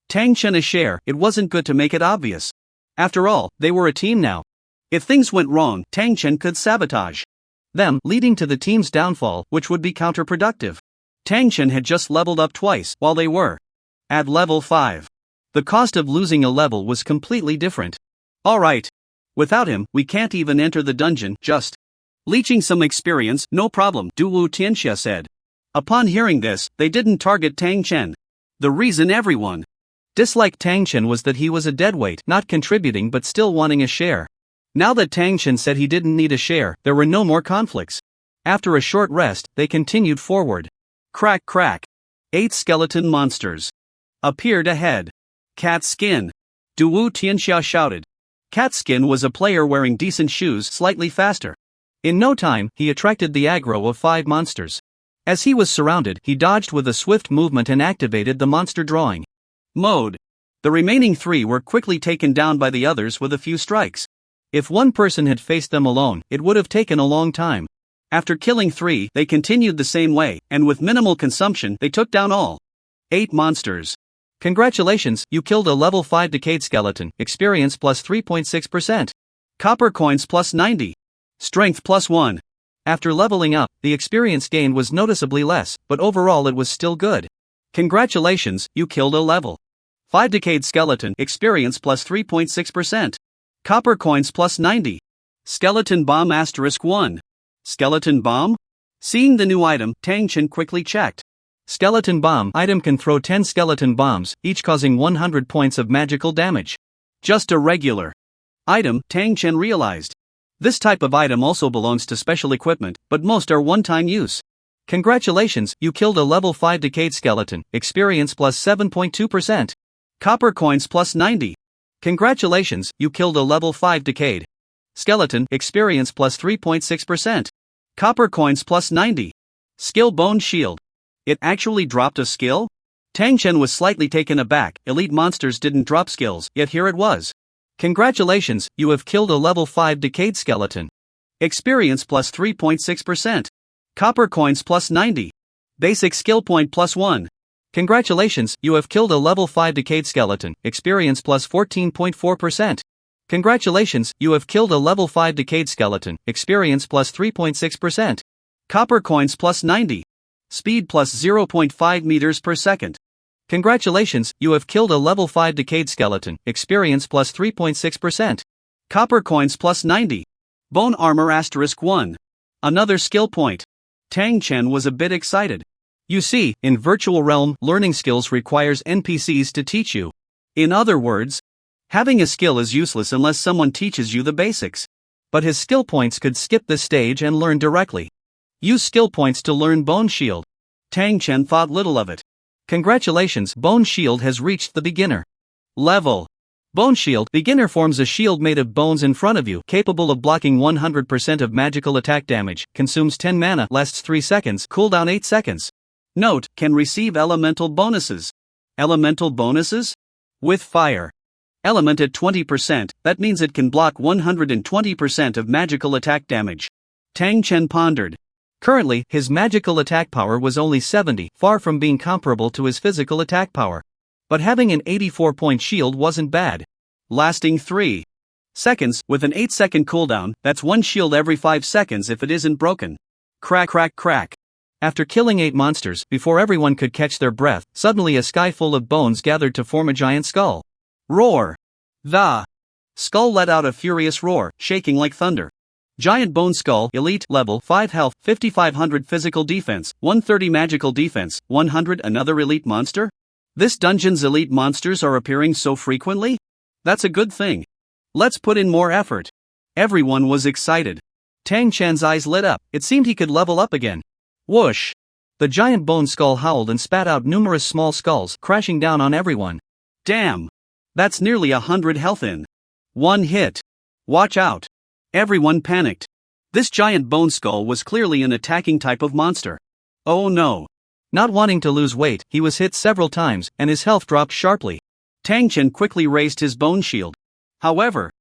Tang Chen a share, it wasn't good to make it obvious. After all, they were a team now. If things went wrong, Tang Chen could sabotage them, leading to the team's downfall, which would be counterproductive. Tang Chen had just leveled up twice, while they were at level 5. The cost of losing a level was completely different. Alright. Without him, we can't even enter the dungeon, just leeching some experience, no problem, Duwu Tianxia said. Upon hearing this, they didn't target Tang Chen. The reason everyone disliked Tang Chen was that he was a deadweight, not contributing but still wanting a share. Now that Tang Chen said he didn't need a share, there were no more conflicts. After a short rest, they continued forward. Crack crack. 8 skeleton monsters appeared ahead. Cat Skin. Duwu Tianxia shouted. Cat Skin was a player wearing decent shoes, slightly faster. In no time, he attracted the aggro of 5 monsters. As he was surrounded, he dodged with a swift movement and activated the monster drawing mode. The remaining 3 were quickly taken down by the others with a few strikes. If one person had faced them alone, it would have taken a long time. After killing 3, they continued the same way, and with minimal consumption, they took down all 8 monsters. Congratulations, you killed a level 5 decayed skeleton, experience plus 3.6%. Copper coins plus 90. Strength plus 1. After leveling up, the experience gain was noticeably less, but overall it was still good. Congratulations, you killed a level 5 decayed skeleton, experience plus 3.6%. Copper coins plus 90. Skeleton bomb asterisk 1. Skeleton bomb? Seeing the new item, Tang Chen quickly checked. Skeleton bomb item can throw 10 skeleton bombs, each causing 100 points of magical damage. Just a regular item, Tang Chen realized. This type of item also belongs to special equipment, but most are one-time use. Congratulations, you killed a level 5 decayed skeleton, experience plus 7.2%. Copper coins plus 90. Congratulations, you killed a level 5 decayed skeleton, experience plus 3.6%. Copper coins plus 90. Skill Bone Shield. It actually dropped a skill? Tang Chen was slightly taken aback. Elite monsters didn't drop skills, yet here it was. Congratulations, you have killed a level 5 decayed skeleton. Experience plus 3.6%. Copper coins plus 90. Basic skill point plus 1. Congratulations, you have killed a level 5 decayed skeleton, experience plus 14.4%. Congratulations, you have killed a level 5 decayed skeleton, experience plus 3.6%. Copper coins plus 90. Speed plus 0.5 meters per second. Congratulations, you have killed a level 5 decayed skeleton, experience plus 3.6%. Copper coins plus 90. Bone armor asterisk 1. Another skill point. Tang Chen was a bit excited. You see, in virtual realm, learning skills requires NPCs to teach you. In other words, having a skill is useless unless someone teaches you the basics. But his skill points could skip this stage and learn directly. Use skill points to learn Bone Shield. Tang Chen thought little of it. Congratulations, Bone Shield has reached the beginner level. Bone Shield. Beginner forms a shield made of bones in front of you, capable of blocking 100% of magical attack damage, consumes 10 mana, lasts 3 seconds, cooldown 8 seconds. Note, can receive elemental bonuses. Elemental bonuses? With fire element at 20%, that means it can block 120% of magical attack damage. Tang Chen pondered. Currently, his magical attack power was only 70, far from being comparable to his physical attack power. But having an 84-point shield wasn't bad. Lasting 3 seconds, with an 8-second cooldown, that's one shield every 5 seconds if it isn't broken. Crack crack crack. After killing 8 monsters, before everyone could catch their breath, suddenly a sky full of bones gathered to form a giant skull. Roar! The skull let out a furious roar, shaking like thunder. Giant Bone Skull, Elite, level 5 health, 5500 physical defense, 130 magical defense, 100 another elite monster? This dungeon's elite monsters are appearing so frequently? That's a good thing. Let's put in more effort. Everyone was excited. Tang Chen's eyes lit up, it seemed he could level up again. Whoosh! The giant Bone Skull howled and spat out numerous small skulls, crashing down on everyone. Damn! That's nearly 100 health in one hit. Watch out! Everyone panicked. This giant Bone Skull was clearly an attacking type of monster. Oh no! Not wanting to lose weight, he was hit several times, and his health dropped sharply. Tang Chen quickly raised his bone shield. However,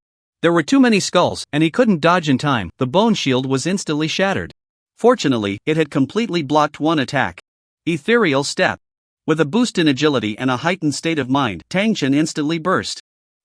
there were too many skulls, and he couldn't dodge in time. The bone shield was instantly shattered. Fortunately, it had completely blocked one attack. Ethereal Step. With a boost in agility and a heightened state of mind, Tang Chen instantly burst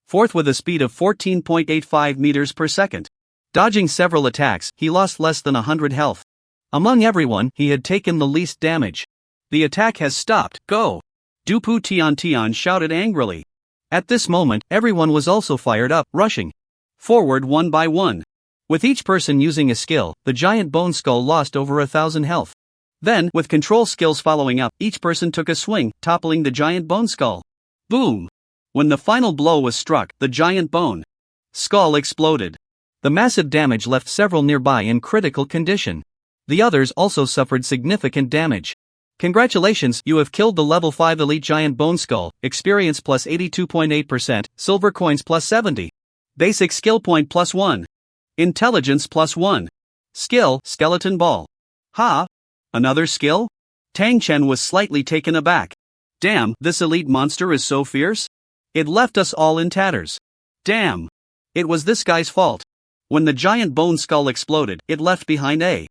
forth with a speed of 14.85 meters per second. Dodging several attacks, he lost less than 100 health. Among everyone, he had taken the least damage. The attack has stopped, go! Dupu Tian Tian shouted angrily. At this moment, everyone was also fired up, rushing forward one by one. With each person using a skill, the giant Bone Skull lost over 1,000 health. Then, with control skills following up, each person took a swing, toppling the giant Bone Skull. Boom! When the final blow was struck, the giant Bone Skull exploded. The massive damage left several nearby in critical condition. The others also suffered significant damage. Congratulations, you have killed the level 5 elite giant Bone Skull, experience plus 82.8%, silver coins plus 70. Basic skill point plus 1. Intelligence plus 1. Skill, Skeleton Ball. Ha! Another skill? Tang Chen was slightly taken aback. Damn, this elite monster is so fierce? It left us all in tatters. Damn! It was this guy's fault. When the giant Bone Skull exploded, it left behind a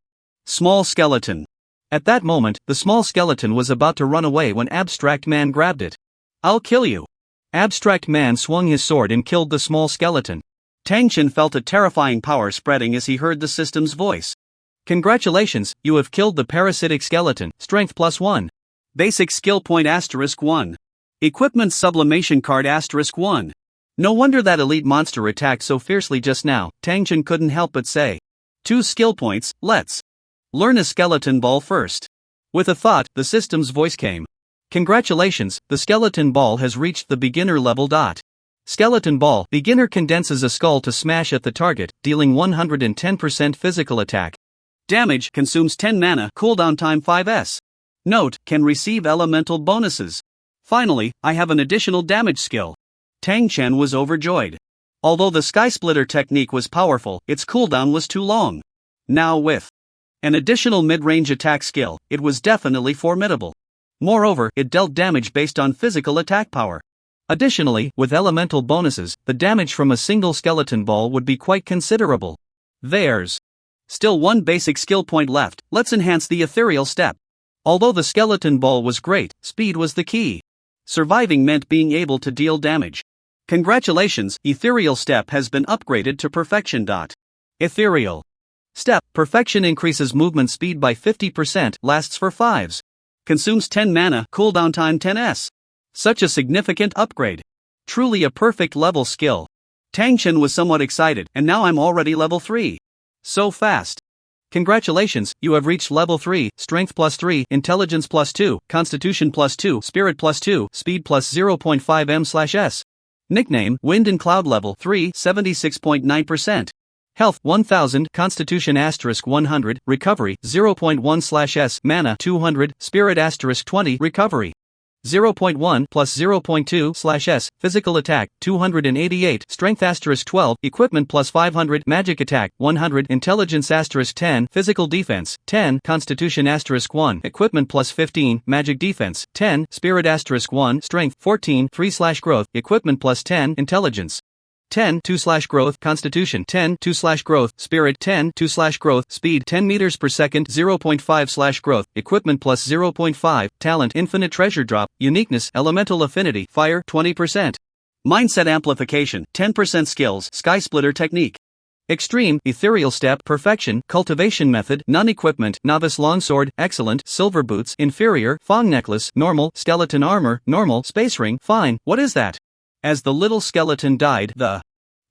small skeleton. At that moment, the small skeleton was about to run away when Abstract Man grabbed it. I'll kill you. Abstract Man swung his sword and killed the small skeleton. Tang Chen felt a terrifying power spreading as he heard the system's voice. Congratulations, you have killed the parasitic skeleton, strength plus 1. Basic skill point *1. Equipment sublimation card *1. No wonder that elite monster attacked so fiercely just now, Tang Chen couldn't help but say. 2 skill points, let's learn a skeleton ball first. With a thought, the system's voice came. Congratulations, the skeleton ball has reached the beginner level. Skeleton ball, beginner condenses a skull to smash at the target, dealing 110% physical attack. Damage, consumes 10 mana, cooldown time 5s. Note, can receive elemental bonuses. Finally, I have an additional damage skill. Tang Chen was overjoyed. Although the Sky Splitter technique was powerful, its cooldown was too long. Now with an additional mid-range attack skill, it was definitely formidable. Moreover, it dealt damage based on physical attack power. Additionally, with elemental bonuses, the damage from a single skeleton ball would be quite considerable. There's still one basic skill point left, let's enhance the ethereal step. Although the skeleton ball was great, speed was the key. Surviving meant being able to deal damage. Congratulations, ethereal step has been upgraded to perfection. Ethereal step, perfection increases movement speed by 50%, lasts for 5s. Consumes 10 mana, cooldown time 10s. Such a significant upgrade. Truly a perfect level skill. Tang Chen was somewhat excited, and now I'm already level 3. So fast. Congratulations, you have reached level 3, strength plus 3, intelligence plus 2, constitution plus 2, spirit plus 2, speed plus 0.5 m/s. Nickname, Wind and Cloud level 3, 76.9%. Health, 1000, constitution *100, recovery, 0.1/s, mana, 200, spirit *20, recovery. 0.1 plus 0.2/S, physical attack, 288, strength *12, equipment plus 500, magic attack, 100, intelligence *10, physical defense, 10, constitution *1, equipment plus 15, magic defense, 10, spirit *1, strength, 14, 3/growth, equipment plus 10, intelligence, 10, 2/growth, constitution, 10, 2/growth, spirit, 10, 2/growth, speed, 10 meters per second, 0.5/growth, equipment plus 0.5, talent, infinite treasure drop, uniqueness, elemental affinity, fire, 20%. Mindset amplification, 10% skills, sky splitter technique. Extreme, ethereal step, perfection, cultivation method, none equipment, novice longsword, excellent, silver boots, inferior, fong necklace, normal, skeleton armor, normal, space ring, fine, what is that? As the little skeleton died, the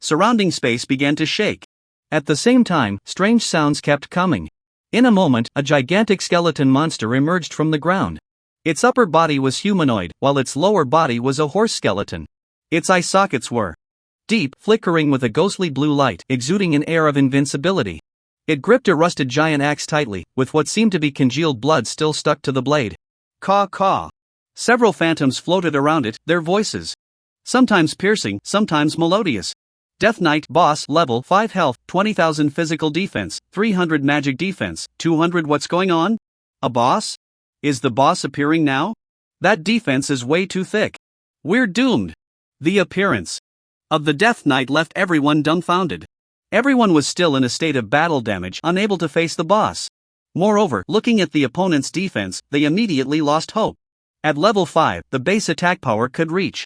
surrounding space began to shake. At the same time, strange sounds kept coming. In a moment, a gigantic skeleton monster emerged from the ground. Its upper body was humanoid, while its lower body was a horse skeleton. Its eye sockets were deep, flickering with a ghostly blue light, exuding an air of invincibility. It gripped a rusted giant axe tightly, with what seemed to be congealed blood still stuck to the blade. Caw caw. Several phantoms floated around it, their voices sometimes piercing, sometimes melodious. Death Knight, boss, level 5 health, 20,000 physical defense, 300 magic defense, 200. What's going on? A boss? Is the boss appearing now? That defense is way too thick. We're doomed. The appearance of the Death Knight left everyone dumbfounded. Everyone was still in a state of battle damage, unable to face the boss. Moreover, looking at the opponent's defense, they immediately lost hope. At level 5, the base attack power could reach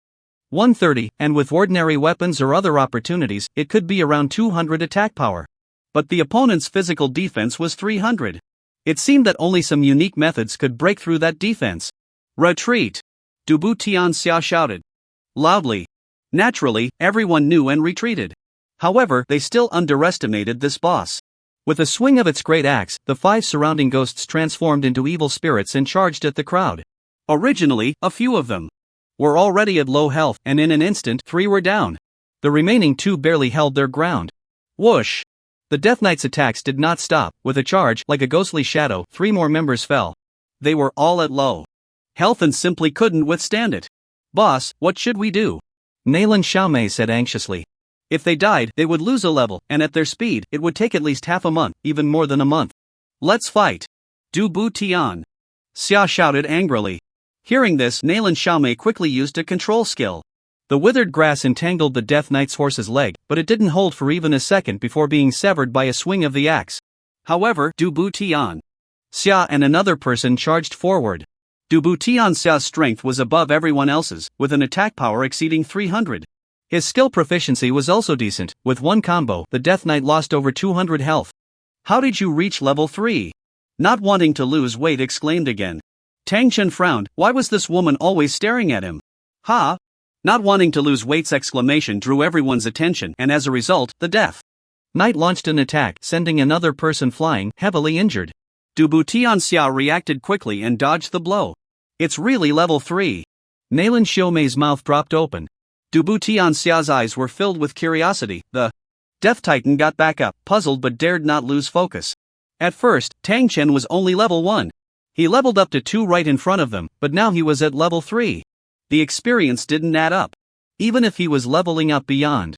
130, and with ordinary weapons or other opportunities, it could be around 200 attack power. But the opponent's physical defense was 300. It seemed that only some unique methods could break through that defense. Retreat! Dubu Tianxia shouted loudly. Naturally, everyone knew and retreated. However, they still underestimated this boss. With a swing of its great axe, the 5 surrounding ghosts transformed into evil spirits and charged at the crowd. Originally, a few of them were already at low health, and in an instant, 3 were down. The remaining 2 barely held their ground. Whoosh! The Death Knight's attacks did not stop. With a charge, like a ghostly shadow, 3 more members fell. They were all at low health and simply couldn't withstand it. Boss, what should we do? Naylan Xiaomei said anxiously. If they died, they would lose a level, and at their speed, it would take at least half a month, even more than a month. Let's fight! Du Bu Tian! Xia shouted angrily. Hearing this, Naylan Xiaomei quickly used a control skill. The withered grass entangled the Death Knight's horse's leg, but it didn't hold for even a second before being severed by a swing of the axe. However, Du Bu Tian, Xia and another person charged forward. Du Bu Tianxia's strength was above everyone else's, with an attack power exceeding 300. His skill proficiency was also decent. With one combo, the Death Knight lost over 200 health. How did you reach level 3? Not wanting to lose weight exclaimed again. Tang Chen frowned. Why was this woman always staring at him? Ha! Not wanting to lose weight's exclamation drew everyone's attention, and as a result, the Death Knight launched an attack, sending another person flying, heavily injured. Du Bu Tianxia reacted quickly and dodged the blow. It's really level 3. Naylan Xiaomei's mouth dropped open. Du Bu Tianxia's eyes were filled with curiosity. The Death Titan got back up, puzzled but dared not lose focus. At first, Tang Chen was only level 1. He leveled up to 2 right in front of them, but now he was at level 3. The experience didn't add up. Even if he was leveling up beyond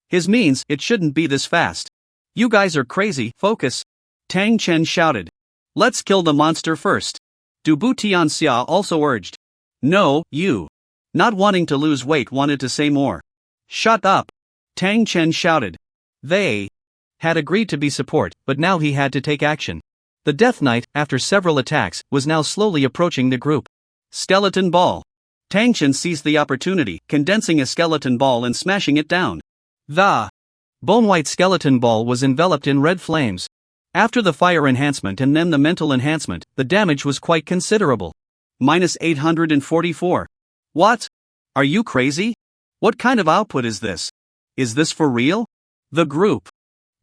his means, it shouldn't be this fast. You guys are crazy, focus! Tang Chen shouted. Let's kill the monster first. Du Bu Tianxia also urged. No, you. Not wanting to lose weight wanted to say more. Shut up! Tang Chen shouted. They had agreed to be support, but now he had to take action. The Death Knight, after several attacks, was now slowly approaching the group. Skeleton ball. Tang Chen seized the opportunity, condensing a skeleton ball and smashing it down. The bone-white skeleton ball was enveloped in red flames. After the fire enhancement and then the mental enhancement, the damage was quite considerable. Minus 844. What? Are you crazy? What kind of output is this? Is this for real? The group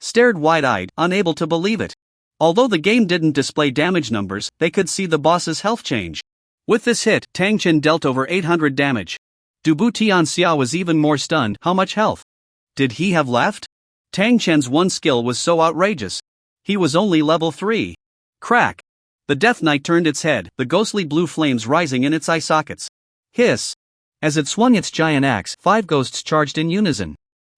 stared wide-eyed, unable to believe it. Although the game didn't display damage numbers, they could see the boss's health change. With this hit, Tang Chen dealt over 800 damage. Du Bu Tianxia was even more stunned. How much health did he have left? Tang Chen's one skill was so outrageous. He was only level 3. Crack! The Death Knight turned its head, the ghostly blue flames rising in its eye sockets. Hiss. As it swung its giant axe, 5 ghosts charged in unison.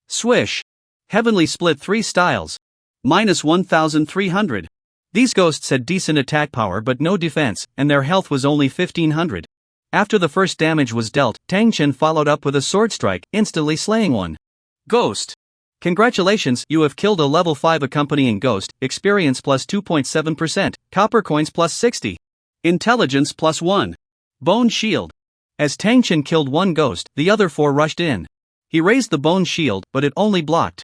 Swish. Heavenly split 3 styles. Minus 1,300. These ghosts had decent attack power but no defense, and their health was only 1,500. After the first damage was dealt, Tang Chen followed up with a sword strike, instantly slaying one ghost. Congratulations, you have killed a level 5 accompanying ghost, experience plus 2.7%, copper coins plus 60. Intelligence plus 1. Bone shield. As Tang Chen killed one ghost, the other 4 rushed in. He raised the bone shield, but it only blocked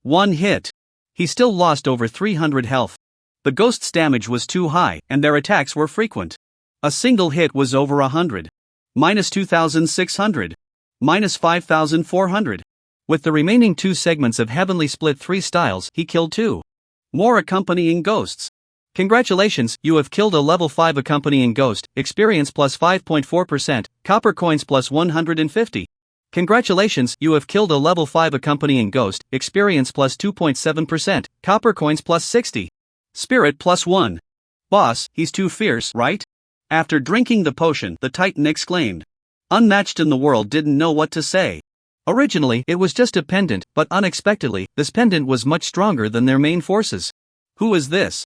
one hit. He still lost over 300 health. The ghost's damage was too high, and their attacks were frequent. A single hit was over 100. Minus 2,600. Minus 5,400. With the remaining 2 segments of Heavenly Split 3 styles, he killed 2 more accompanying ghosts. Congratulations, you have killed a level 5 accompanying ghost, experience plus 5.4%, copper coins plus 150. Congratulations, you have killed a level 5 accompanying ghost, experience plus 2.7%, copper coins plus 60. Spirit plus 1. Boss, he's too fierce, right? After drinking the potion, the Titan exclaimed. Unmatched in the world didn't know what to say. Originally, it was just a pendant, but unexpectedly, this pendant was much stronger than their main forces. Who is this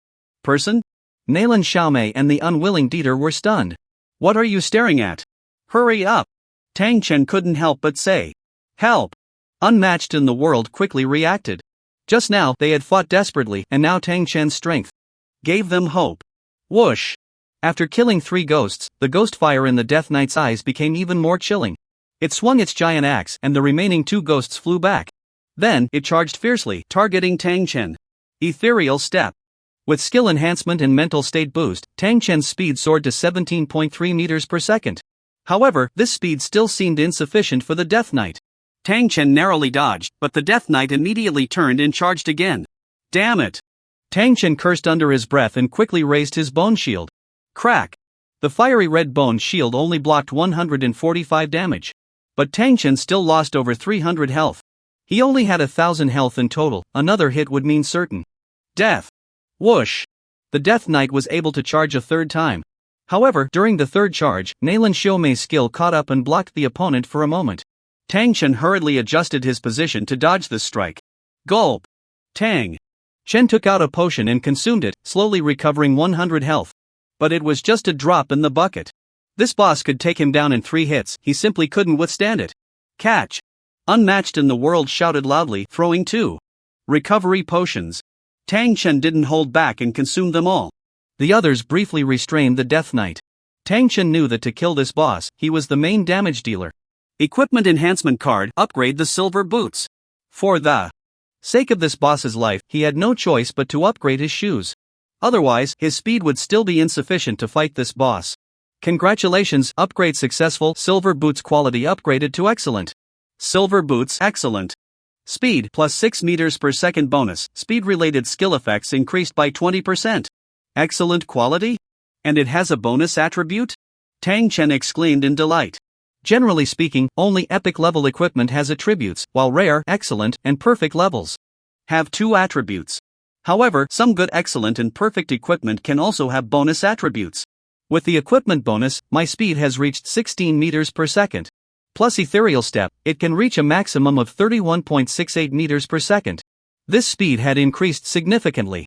person? Nalan Xiaomei and the unwilling Dieter were stunned. What are you staring at? Hurry up! Tang Chen couldn't help but say. Help! Unmatched in the world quickly reacted. Just now, they had fought desperately, and now Tang Chen's strength gave them hope. Whoosh! After killing 3 ghosts, the ghost fire in the Death Knight's eyes became even more chilling. It swung its giant axe, and the remaining 2 ghosts flew back. Then, it charged fiercely, targeting Tang Chen. Ethereal Step. With skill enhancement and mental state boost, Tang Chen's speed soared to 17.3 meters per second. However, this speed still seemed insufficient for the Death Knight. Tang Chen narrowly dodged, but the Death Knight immediately turned and charged again. Damn it! Tang Chen cursed under his breath and quickly raised his bone shield. Crack! The fiery red bone shield only blocked 145 damage. But Tang Chen still lost over 300 health. He only had 1,000 health in total, another hit would mean certain death. Whoosh! The Death Knight was able to charge a 3rd time. However, during the 3rd charge, Nalan Xiaomei's skill caught up and blocked the opponent for a moment. Tang Chen hurriedly adjusted his position to dodge this strike. Gulp! Tang Chen took out a potion and consumed it, slowly recovering 100 health. But it was just a drop in the bucket. This boss could take him down in 3 hits, he simply couldn't withstand it. Catch! Unmatched in the world shouted loudly, throwing 2 recovery potions. Tang Chen didn't hold back and consumed them all. The others briefly restrained the Death Knight. Tang Chen knew that to kill this boss, he was the main damage dealer. Equipment enhancement card, upgrade the silver boots. For the sake of this boss's life, he had no choice but to upgrade his shoes. Otherwise, his speed would still be insufficient to fight this boss. Congratulations, upgrade successful, silver boots quality upgraded to excellent. Silver boots, excellent. Speed, plus 6 meters per second bonus, speed-related skill effects increased by 20%. Excellent quality? And it has a bonus attribute? Tang Chen exclaimed in delight. Generally speaking, only epic level equipment has attributes, while rare, excellent, and perfect levels have 2 attributes. However, some good excellent and perfect equipment can also have bonus attributes. With the equipment bonus, my speed has reached 16 meters per second. Plus Ethereal Step, it can reach a maximum of 31.68 meters per second. This speed had increased significantly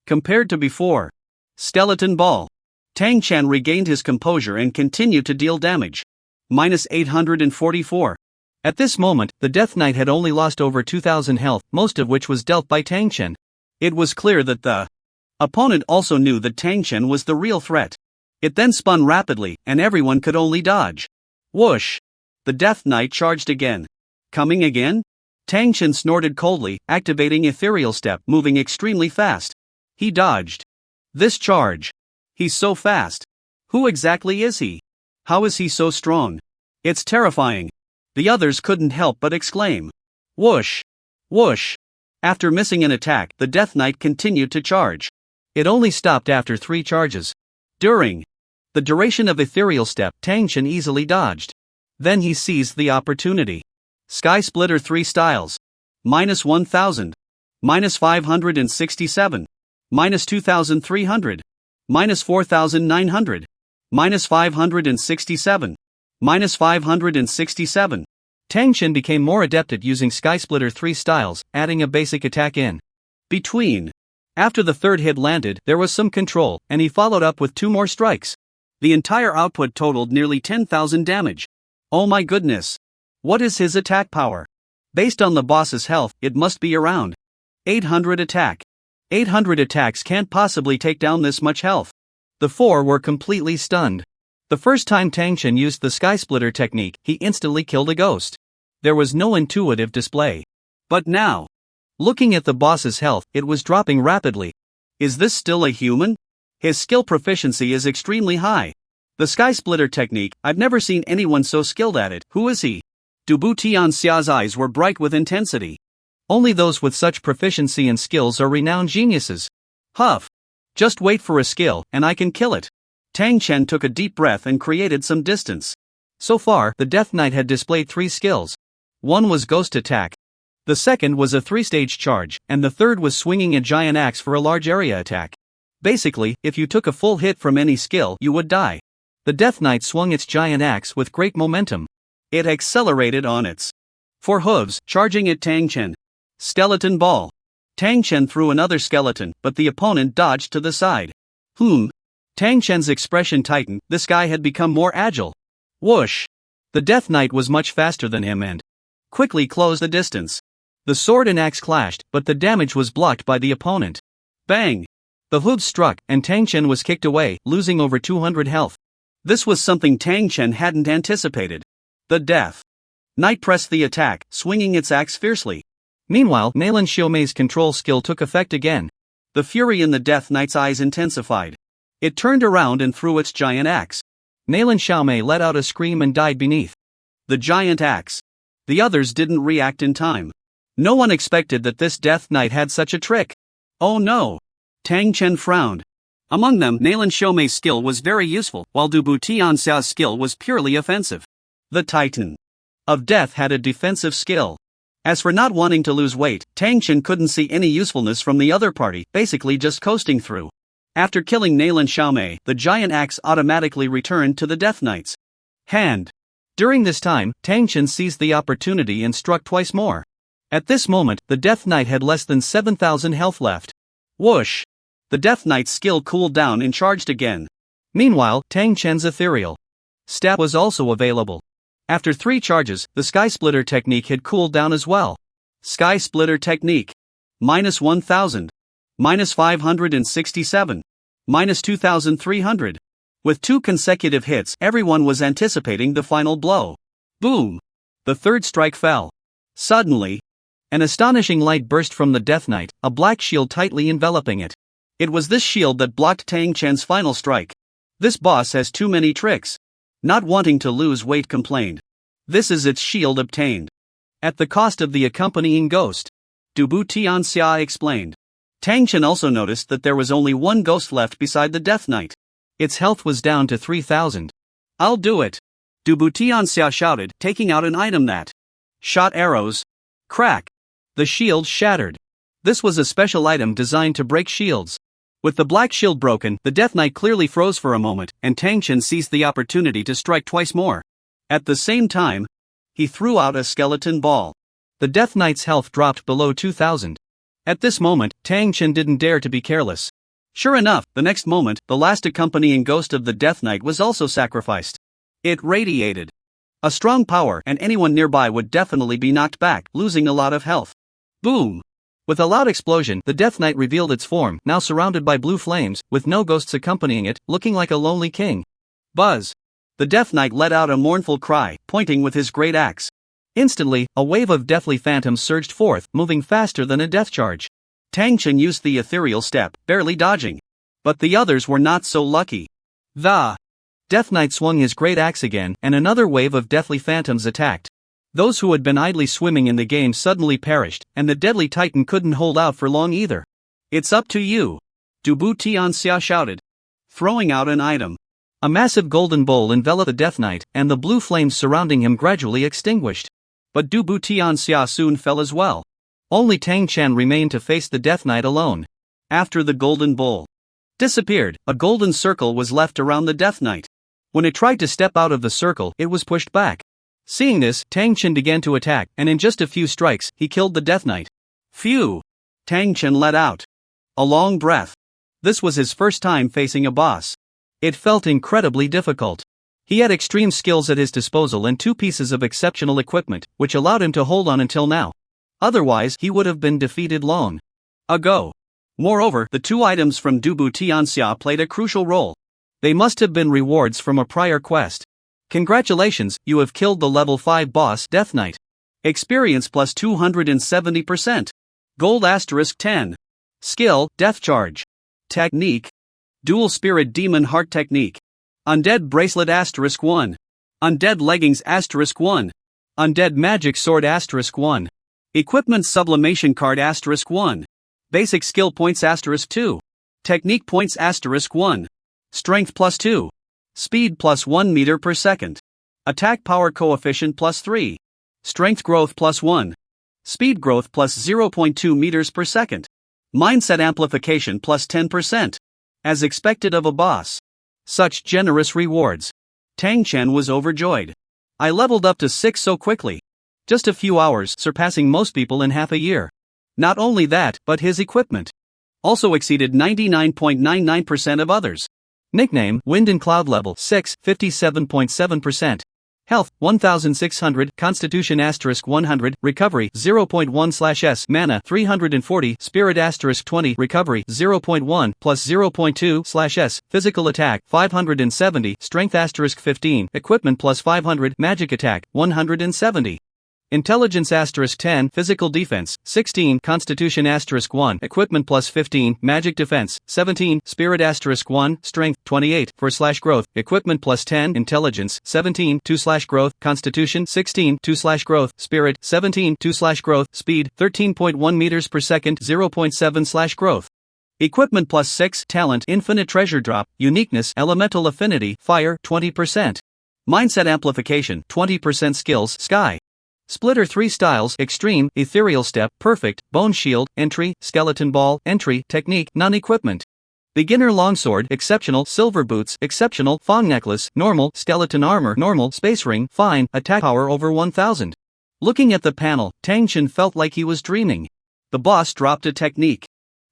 compared to before. Skeleton Ball. Tang Chen regained his composure and continued to deal damage. Minus 844. At this moment, the Death Knight had only lost over 2,000 health, most of which was dealt by Tang Chen. It was clear that the opponent also knew that Tang Chen was the real threat. It then spun rapidly, and everyone could only dodge. Whoosh! The Death Knight charged again. Coming again? Tang Chen snorted coldly, activating Ethereal Step, moving extremely fast. He dodged this charge. He's so fast. Who exactly is he? How is he so strong? It's terrifying. The others couldn't help but exclaim. Whoosh! Whoosh! After missing an attack, the Death Knight continued to charge. It only stopped after 3 charges. During the duration of Ethereal Step, Tang Chen easily dodged. Then he seized the opportunity. Sky Splitter 3 styles. Minus 1,000. Minus 567. Minus 2,300. Minus 4,900. Minus 567. minus 567. Tang Chen became more adept at using Sky Splitter 3 styles, adding a basic attack in between. After the third hit landed, there was some control, and he followed up with 2 more strikes. The entire output totaled nearly 10,000 damage. Oh my goodness. What is his attack power? Based on the boss's health, it must be around 800 attack. 800 attacks can't possibly take down this much health. The 4 were completely stunned. The first time Tang Chen used the Sky Splitter technique, he instantly killed a ghost. There was no intuitive display. But now, looking at the boss's health, it was dropping rapidly. Is this still a human? His skill proficiency is extremely high. The Sky Splitter technique, I've never seen anyone so skilled at it. Who is he? Dubu Tianxia's eyes were bright with intensity. Only those with such proficiency and skills are renowned geniuses. Huff. Just wait for a skill, and I can kill it. Tang Chen took a deep breath and created some distance. So far, the Death Knight had displayed 3 skills. One was Ghost Attack. The second was a 3-stage charge, and the third was swinging a giant axe for a large area attack. Basically, if you took a full hit from any skill, you would die. The Death Knight swung its giant axe with great momentum. It accelerated on its 4 hooves, charging at Tang Chen. Skeleton Ball. Tang Chen threw another skeleton, but the opponent dodged to the side. Tang Chen's expression tightened. This guy had become more agile. Whoosh! The Death Knight was much faster than him and quickly closed the distance. The sword and axe clashed, but the damage was blocked by the opponent. Bang! The hooves struck, and Tang Chen was kicked away, losing over 200 health. This was something Tang Chen hadn't anticipated. The Death Knight pressed the attack, swinging its axe fiercely. Meanwhile, Nalan Xiaomei's control skill took effect again. The fury in the Death Knight's eyes intensified. It turned around and threw its giant axe. Nalan Xiaomei let out a scream and died beneath the giant axe. The others didn't react in time. No one expected that this Death Knight had such a trick. Oh no! Tang Chen frowned. Among them, Nalan Xiaomei's skill was very useful, while Dubu Tianxia's skill was purely offensive. The Titan of Death had a defensive skill. As for not wanting to lose weight, Tang Chen couldn't see any usefulness from the other party, basically just coasting through. After killing Nalan Xiaomei, the giant axe automatically returned to the Death Knight's hand. During this time, Tang Chen seized the opportunity and struck twice more. At this moment, the Death Knight had less than 7,000 health left. Whoosh! The Death Knight's skill cooled down and charged again. Meanwhile, Tang Chen's ethereal stat was also available. After 3 charges, the Sky Splitter technique had cooled down as well. Sky Splitter technique. Minus 1,000. Minus 567. Minus 2,300. With 2 consecutive hits, everyone was anticipating the final blow. Boom! The third strike fell. Suddenly, an astonishing light burst from the Death Knight, a black shield tightly enveloping it. It was this shield that blocked Tang Chen's final strike. This boss has too many tricks. Not wanting to lose weight complained. This is its shield obtained at the cost of the accompanying ghost. Dubu Tianxia explained. Tang Chen also noticed that there was only 1 ghost left beside the Death Knight. Its health was down to 3,000. I'll do it! Dubu Tianxia shouted, taking out an item that shot arrows. Crack! The shield shattered. This was a special item designed to break shields. With the black shield broken, the Death Knight clearly froze for a moment, and Tang Chen seized the opportunity to strike twice more. At the same time, he threw out a skeleton ball. The Death Knight's health dropped below 2,000. At this moment, Tang Chen didn't dare to be careless. Sure enough, the next moment, the last accompanying ghost of the Death Knight was also sacrificed. It radiated a strong power, and anyone nearby would definitely be knocked back, losing a lot of health. Boom! With a loud explosion, the Death Knight revealed its form, now surrounded by blue flames, with no ghosts accompanying it, looking like a lonely king. Buzz! The Death Knight let out a mournful cry, pointing with his great axe. Instantly, a wave of deathly phantoms surged forth, moving faster than a death charge. Tang Chen used the ethereal step, barely dodging. But the others were not so lucky. The Death Knight swung his great axe again, and another wave of deathly phantoms attacked. Those who had been idly swimming in the game suddenly perished, and the deadly titan couldn't hold out for long either. It's up to you! Dubu Tianxia shouted, throwing out an item. A massive golden bowl enveloped the Death Knight, and the blue flames surrounding him gradually extinguished. But Dubu Tianxia soon fell as well. Only Tang Chen remained to face the Death Knight alone. After the golden bowl disappeared, a golden circle was left around the Death Knight. When it tried to step out of the circle, it was pushed back. Seeing this, Tang Chen began to attack, and in just a few strikes, he killed the Death Knight. Phew! Tang Chen let out a long breath. This was his first time facing a boss. It felt incredibly difficult. He had extreme skills at his disposal and 2 pieces of exceptional equipment, which allowed him to hold on until now. Otherwise, he would have been defeated long ago. Moreover, the 2 items from Dubu Tianxia played a crucial role. They must have been rewards from a prior quest. Congratulations, you have killed the level 5 boss Death Knight. Experience plus 270%. Gold *10. Skill, Death Charge. Technique. Dual Spirit Demon Heart Technique. Undead Bracelet *1. Undead Leggings *1. Undead Magic Sword *1. Equipment Sublimation Card *1. Basic Skill Points *2. Technique Points *1. Strength plus 2. Speed plus 1 meter per second. Attack Power Coefficient plus 3. Strength Growth plus 1. Speed Growth plus 0.2 meters per second. Mindset Amplification plus 10%. As expected of a boss. Such generous rewards. Tang Chen was overjoyed. I leveled up to 6 so quickly. Just a few hours, surpassing most people in half a year. Not only that, but his equipment also exceeded 99.99% of others. Nickname, Wind and Cloud Level 6, 57.7%. Health, 1600, Constitution *100, Recovery 0.1/S, Mana 340, Spirit *20, Recovery 0.1 plus 0.2/S, Physical Attack 570, Strength *15, Equipment plus 500, Magic Attack 170. Intelligence *10, Physical Defense 16, Constitution *1, Equipment plus 15, Magic Defense 17, Spirit *1, Strength 28, /growth, Equipment plus 10, Intelligence 17, 2/growth, Constitution 16, 2/growth, Spirit 17, 2/growth, Speed 13.1 meters per second 0.7/growth. Equipment plus 6, Talent, Infinite Treasure Drop, Uniqueness, Elemental Affinity, Fire 20%. Mindset Amplification 20%. Skills, Sky. Splitter 3 styles, Extreme, Ethereal Step, Perfect, Bone Shield, Entry, Skeleton Ball, Entry, Technique, Non-Equipment. Beginner Longsword, Exceptional, Silver Boots, Exceptional, Fawn Necklace, Normal, Skeleton Armor, Normal, Space Ring, Fine, Attack Power over 1000. Looking at the panel, Tang Chen felt like he was dreaming. The boss dropped a technique.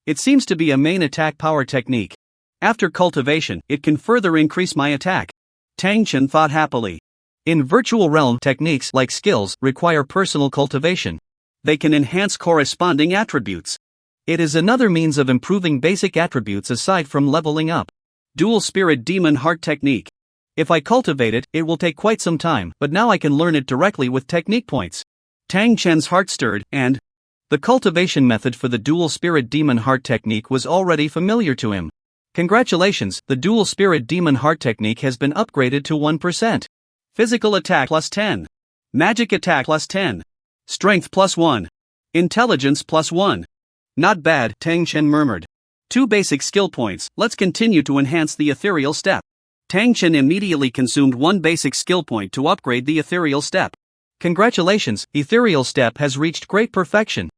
It seems to be a main attack power technique. After cultivation, it can further increase my attack. Tang Chen thought happily. In virtual realm, techniques like skills require personal cultivation. They can enhance corresponding attributes. It is another means of improving basic attributes aside from leveling up. Dual Spirit Demon Heart Technique. If I cultivate it, it will take quite some time, but now I can learn it directly with technique points. Tang Chen's heart stirred, and the cultivation method for the Dual Spirit Demon Heart Technique was already familiar to him. Congratulations, the Dual Spirit Demon Heart Technique has been upgraded to 1%. Physical Attack plus 10. Magic Attack plus 10. Strength plus 1. Intelligence plus 1. Not bad, Tang Chen murmured. 2 basic skill points, let's continue to enhance the Ethereal Step. Tang Chen immediately consumed 1 basic skill point to upgrade the Ethereal Step. Congratulations, Ethereal Step has reached great perfection.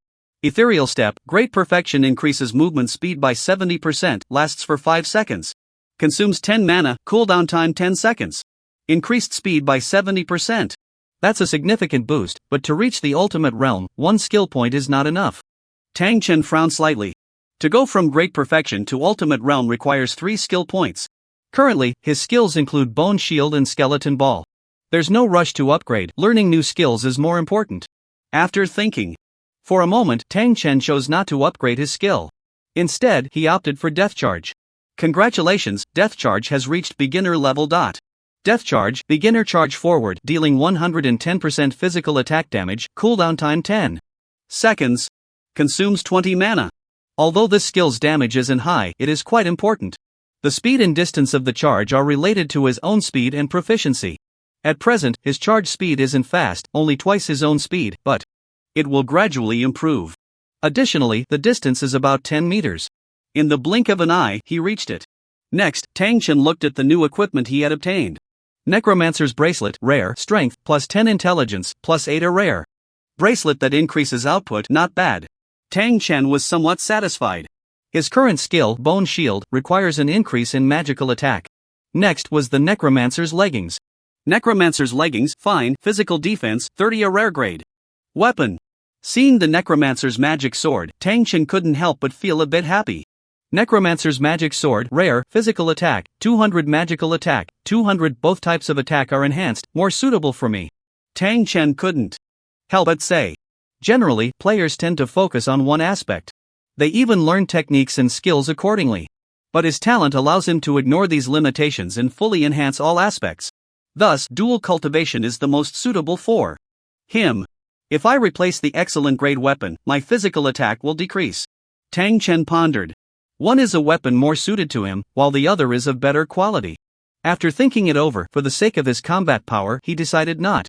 Ethereal Step, Great Perfection increases movement speed by 70%, lasts for 5 seconds. Consumes 10 mana, cooldown time 10 seconds. Increased speed by 70%. That's a significant boost, but to reach the ultimate realm, 1 skill point is not enough. Tang Chen frowned slightly. To go from Great Perfection to Ultimate Realm requires 3 skill points. Currently, his skills include Bone Shield and Skeleton Ball. There's no rush to upgrade, learning new skills is more important. After thinking for a moment, Tang Chen chose not to upgrade his skill. Instead, he opted for Death Charge. Congratulations, Death Charge has reached beginner level. Death Charge, Beginner Charge Forward, dealing 110% physical attack damage, cooldown time 10 seconds. Consumes 20 mana. Although this skill's damage isn't high, it is quite important. The speed and distance of the charge are related to his own speed and proficiency. At present, his charge speed isn't fast, only twice his own speed, but it will gradually improve. Additionally, the distance is about 10 meters. In the blink of an eye, he reached it. Next, Tang Chen looked at the new equipment he had obtained. Necromancer's Bracelet, Rare, Strength, plus 10 Intelligence, plus 8 a rare. Bracelet that increases output, not bad. Tang Chen was somewhat satisfied. His current skill, Bone Shield, requires an increase in magical attack. Next was the Necromancer's leggings. Necromancer's leggings, fine, physical defense, 30 a rare grade. Weapon. Seeing the Necromancer's magic sword, Tang Chen couldn't help but feel a bit happy. Necromancer's magic sword, rare, physical attack, 200 magical attack, 200 both types of attack are enhanced, more suitable for me. Tang Chen couldn't help but say. Generally, players tend to focus on one aspect. They even learn techniques and skills accordingly. But his talent allows him to ignore these limitations and fully enhance all aspects. Thus, dual cultivation is the most suitable for him. If I replace the excellent grade weapon, my physical attack will decrease. Tang Chen pondered. One is a weapon more suited to him, while the other is of better quality. After thinking it over, for the sake of his combat power, he decided not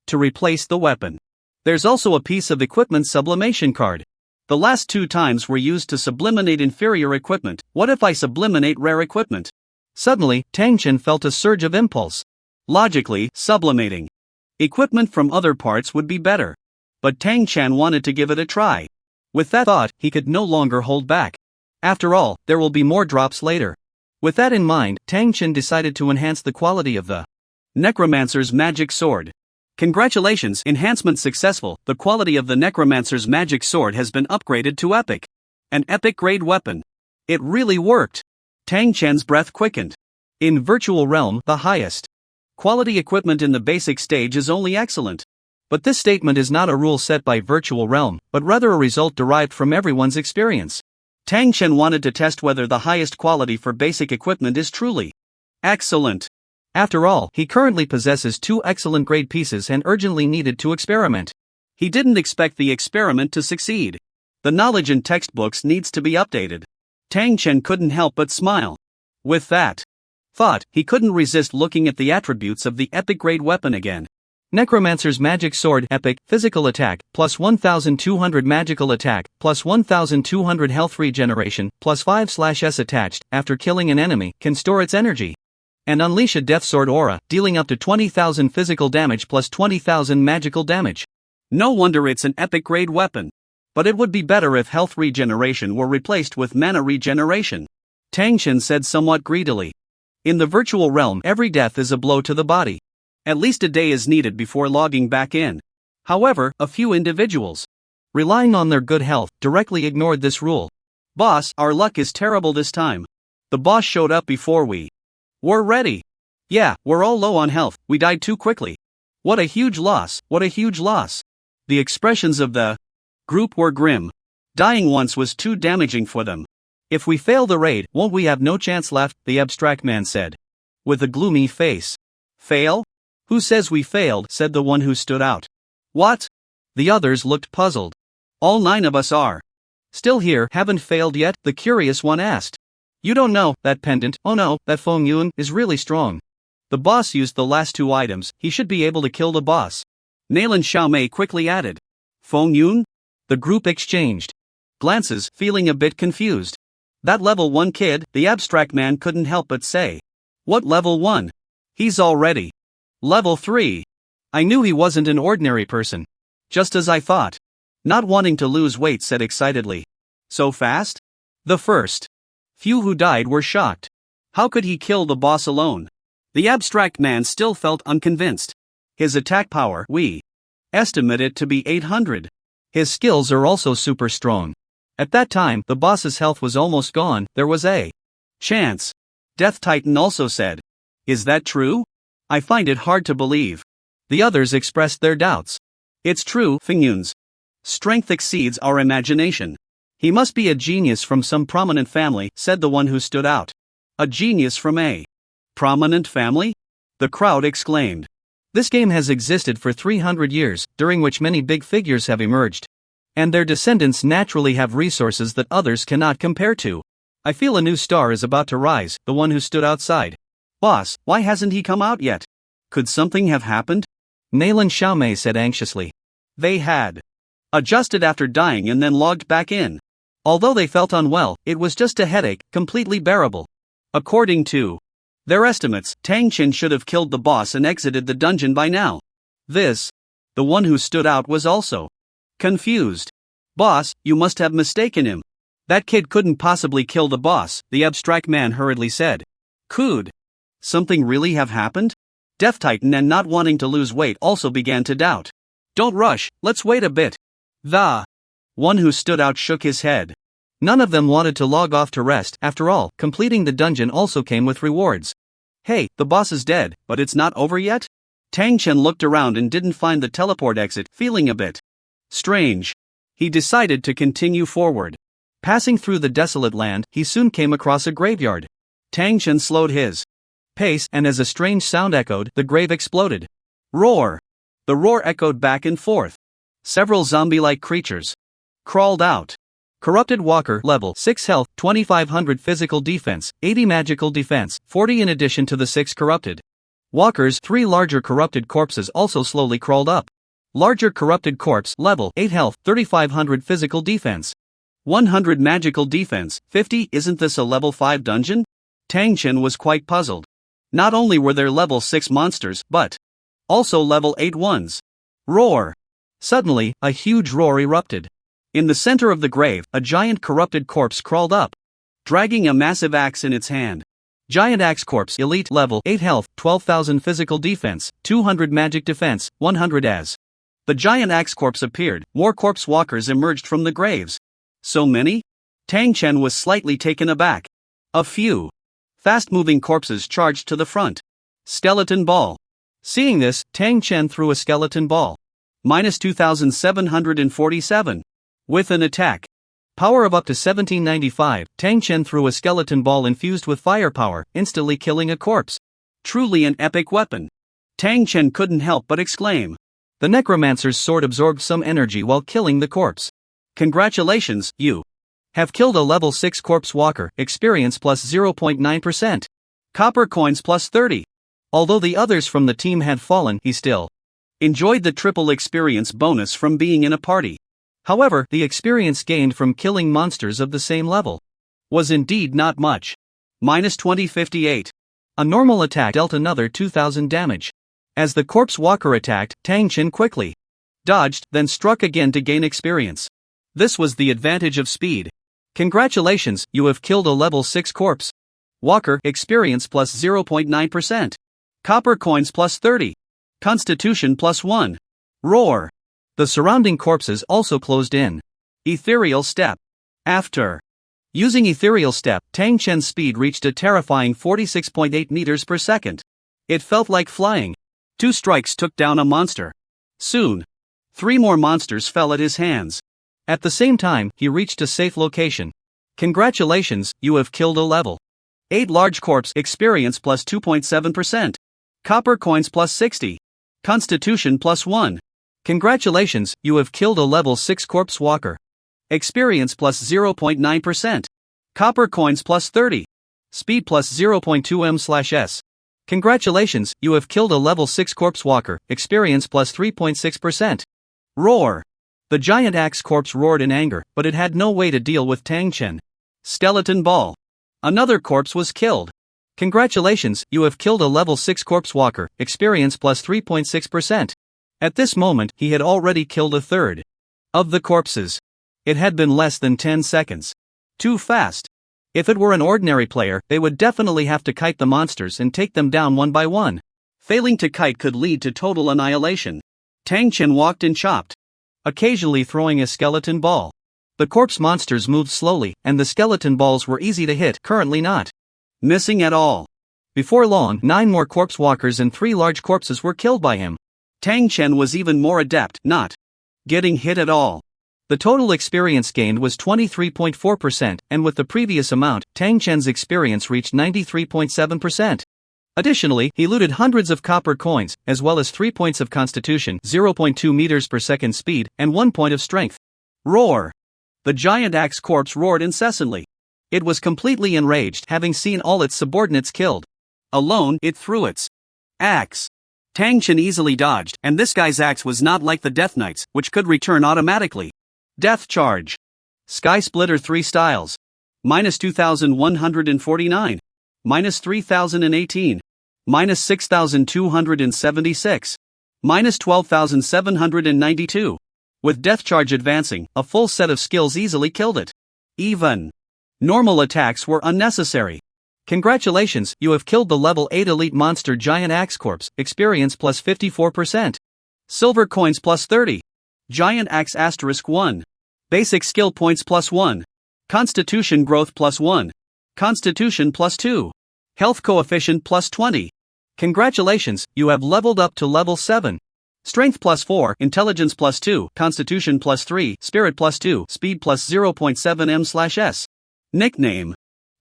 to replace the weapon. There's also a piece of equipment sublimation card. The last 2 times were used to subliminate inferior equipment. What if I subliminate rare equipment? Suddenly, Tang Chen felt a surge of impulse. Logically, sublimating equipment from other parts would be better. But Tang Chen wanted to give it a try. With that thought, he could no longer hold back. After all, there will be more drops later. With that in mind, Tang Chen decided to enhance the quality of the Necromancer's magic sword. Congratulations, enhancement successful. The quality of the Necromancer's magic sword has been upgraded to epic. An epic grade weapon. It really worked. Tang Chen's breath quickened. In Virtual Realm, the highest quality equipment in the basic stage is only excellent. But this statement is not a rule set by Virtual Realm, but rather a result derived from everyone's experience. Tang Chen wanted to test whether the highest quality for basic equipment is truly excellent. After all, he currently possesses 2 excellent grade pieces and urgently needed to experiment. He didn't expect the experiment to succeed. The knowledge in textbooks needs to be updated. Tang Chen couldn't help but smile. With that thought, he couldn't resist looking at the attributes of the epic grade weapon again. Necromancer's magic sword, epic, physical attack, plus 1200 magical attack, plus 1200 health regeneration, plus 5/S attached, after killing an enemy, can store its energy. And unleash a death sword aura, dealing up to 20,000 physical damage plus 20,000 magical damage. No wonder it's an epic grade weapon. But it would be better if health regeneration were replaced with mana regeneration. Tang Chen said somewhat greedily. In the virtual realm, every death is a blow to the body. At least a day is needed before logging back in. However, a few individuals, relying on their good health, directly ignored this rule. Boss, our luck is terrible this time. The boss showed up before we were ready. Yeah, we're all low on health, we died too quickly. What a huge loss, what a huge loss. The expressions of the group were grim. Dying once was too damaging for them. If we fail the raid, won't we have no chance left, the abstract man said. With a gloomy face. Fail? Who says we failed, said the one who stood out. What? The others looked puzzled. All 9 of us are still here, haven't failed yet, the curious one asked. You don't know, that pendant, oh no, that Feng Yun, is really strong. The boss used the last 2 items, he should be able to kill the boss. Nailan Xiaomei quickly added. Feng Yun? The group exchanged glances, feeling a bit confused. That level 1 kid, the abstract man couldn't help but say. What level 1? He's already level 3. I knew he wasn't an ordinary person. Just as I thought. Not wanting to lose weight said excitedly. So fast? The first few who died were shocked. How could he kill the boss alone? The abstract man still felt unconvinced. His attack power, we estimate it to be 800. His skills are also super strong. At that time, the boss's health was almost gone, there was a chance. Death Titan also said. Is that true? I find it hard to believe. The others expressed their doubts. It's true, Feng Yun's strength exceeds our imagination. He must be a genius from some prominent family, said the one who stood out. A genius from a prominent family? The crowd exclaimed. This game has existed for 300 years, during which many big figures have emerged. And their descendants naturally have resources that others cannot compare to. I feel a new star is about to rise, the one who stood outside. Boss, why hasn't he come out yet? Could something have happened? Nailan Xiaomei said anxiously. They had adjusted after dying and then logged back in. Although they felt unwell, it was just a headache, completely bearable. According to their estimates, Tang Chen should have killed the boss and exited the dungeon by now. The one who stood out was also confused. Boss, you must have mistaken him. That kid couldn't possibly kill the boss, the abstract man hurriedly said. Could Something really have happened? Death Titan and not wanting to lose weight also began to doubt. Don't rush, let's wait a bit. The one who stood out shook his head. None of them wanted to log off to rest. After all, completing the dungeon also came with rewards. Hey, the boss is dead, but it's not over yet? Tang Chen looked around and didn't find the teleport exit, feeling a bit strange. He decided to continue forward. Passing through the desolate land, he soon came across a graveyard. Tang Chen slowed his pace, and as a strange sound echoed, the grave exploded. Roar! The roar echoed back and forth. Several zombie-like creatures crawled out. Corrupted Walker, level 6 health, 2500 physical defense, 80 magical defense, 40 in addition to the 6 corrupted walkers. 3 larger corrupted corpses also slowly crawled up. Larger corrupted corpse, level 8 health, 3500 physical defense, 100 magical defense, 50. Isn't this a level 5 dungeon? Tang Chen was quite puzzled. Not only were there level 6 monsters, but also level 8 ones. Roar! Suddenly, a huge roar erupted. In the center of the grave, a giant corrupted corpse crawled up, dragging a massive axe in its hand. Giant axe corpse, elite, level 8 health, 12,000 physical defense, 200 magic defense, 100 as. The giant axe corpse appeared, more corpse walkers emerged from the graves. So many? Tang Chen was slightly taken aback. A few fast-moving corpses charged to the front. Skeleton ball. Seeing this, Tang Chen threw a skeleton ball. Minus 2,747. With an attack power of up to 1795, Tang Chen threw a skeleton ball infused with firepower, instantly killing a corpse. Truly an epic weapon. Tang Chen couldn't help but exclaim. The necromancer's sword absorbed some energy while killing the corpse. Congratulations, you have killed a level 6 corpse walker, experience plus 0.9%. Copper coins plus 30. Although the others from the team had fallen, he still enjoyed the triple experience bonus from being in a party. However, the experience gained from killing monsters of the same level was indeed not much. Minus 2058. A normal attack dealt another 2000 damage. As the corpse walker attacked, Tang Chen quickly dodged, then struck again to gain experience. This was the advantage of speed. Congratulations, you have killed a level 6 corpse walker, experience plus 0.9%. Copper coins plus 30. Constitution plus 1. Roar! The surrounding corpses also closed in. Ethereal Step. After using Ethereal Step, Tang Chen's speed reached a terrifying 46.8 meters per second. It felt like flying. 2 strikes took down a monster. Soon, 3 more monsters fell at his hands. At the same time, he reached a safe location. Congratulations, you have killed a level 8 large corpse, experience plus 2.7%. Copper coins plus 60. Constitution plus 1. Congratulations, you have killed a level 6 corpse walker. Experience plus 0.9%. Copper coins plus 30. Speed plus 0.2m/s. Congratulations, you have killed a level 6 corpse walker. Experience plus 3.6%. Roar! The giant axe corpse roared in anger, but it had no way to deal with Tang Chen. Skeleton ball. Another corpse was killed. Congratulations, you have killed a level 6 corpse walker. Experience plus 3.6%. At this moment, he had already killed a third of the corpses. It had been less than 10 seconds. Too fast. If it were an ordinary player, they would definitely have to kite the monsters and take them down one by one. Failing to kite could lead to total annihilation. Tang Chen walked and chopped, occasionally throwing a skeleton ball. The corpse monsters moved slowly, and the skeleton balls were easy to hit, currently not missing at all. Before long, 9 more corpse walkers and 3 large corpses were killed by him. Tang Chen was even more adept, not getting hit at all. The total experience gained was 23.4%, and with the previous amount, Tang Chen's experience reached 93.7%. Additionally, he looted hundreds of copper coins, as well as 3 points of constitution, 0.2 meters per second speed, and 1 point of strength. Roar! The giant axe corpse roared incessantly. It was completely enraged, having seen all its subordinates killed. Alone, it threw its axe. Tang Chen easily dodged, and this guy's axe was not like the Death Knight's, which could return automatically. Death Charge. Sky Splitter 3 styles. Minus 2,149. Minus 3,018. Minus 6,276. Minus 12,792. With Death Charge advancing, a full set of skills easily killed it. Even normal attacks were unnecessary. Congratulations, you have killed the level 8 elite monster Giant Axe Corpse, experience plus 54%. Silver coins plus 30. Giant Axe * 1. Basic skill points plus 1. Constitution growth plus 1. Constitution plus 2. Health coefficient plus 20. Congratulations, you have leveled up to level 7. Strength plus 4, Intelligence plus 2, Constitution plus 3, Spirit plus 2, Speed plus 0.7 m/s. Nickname: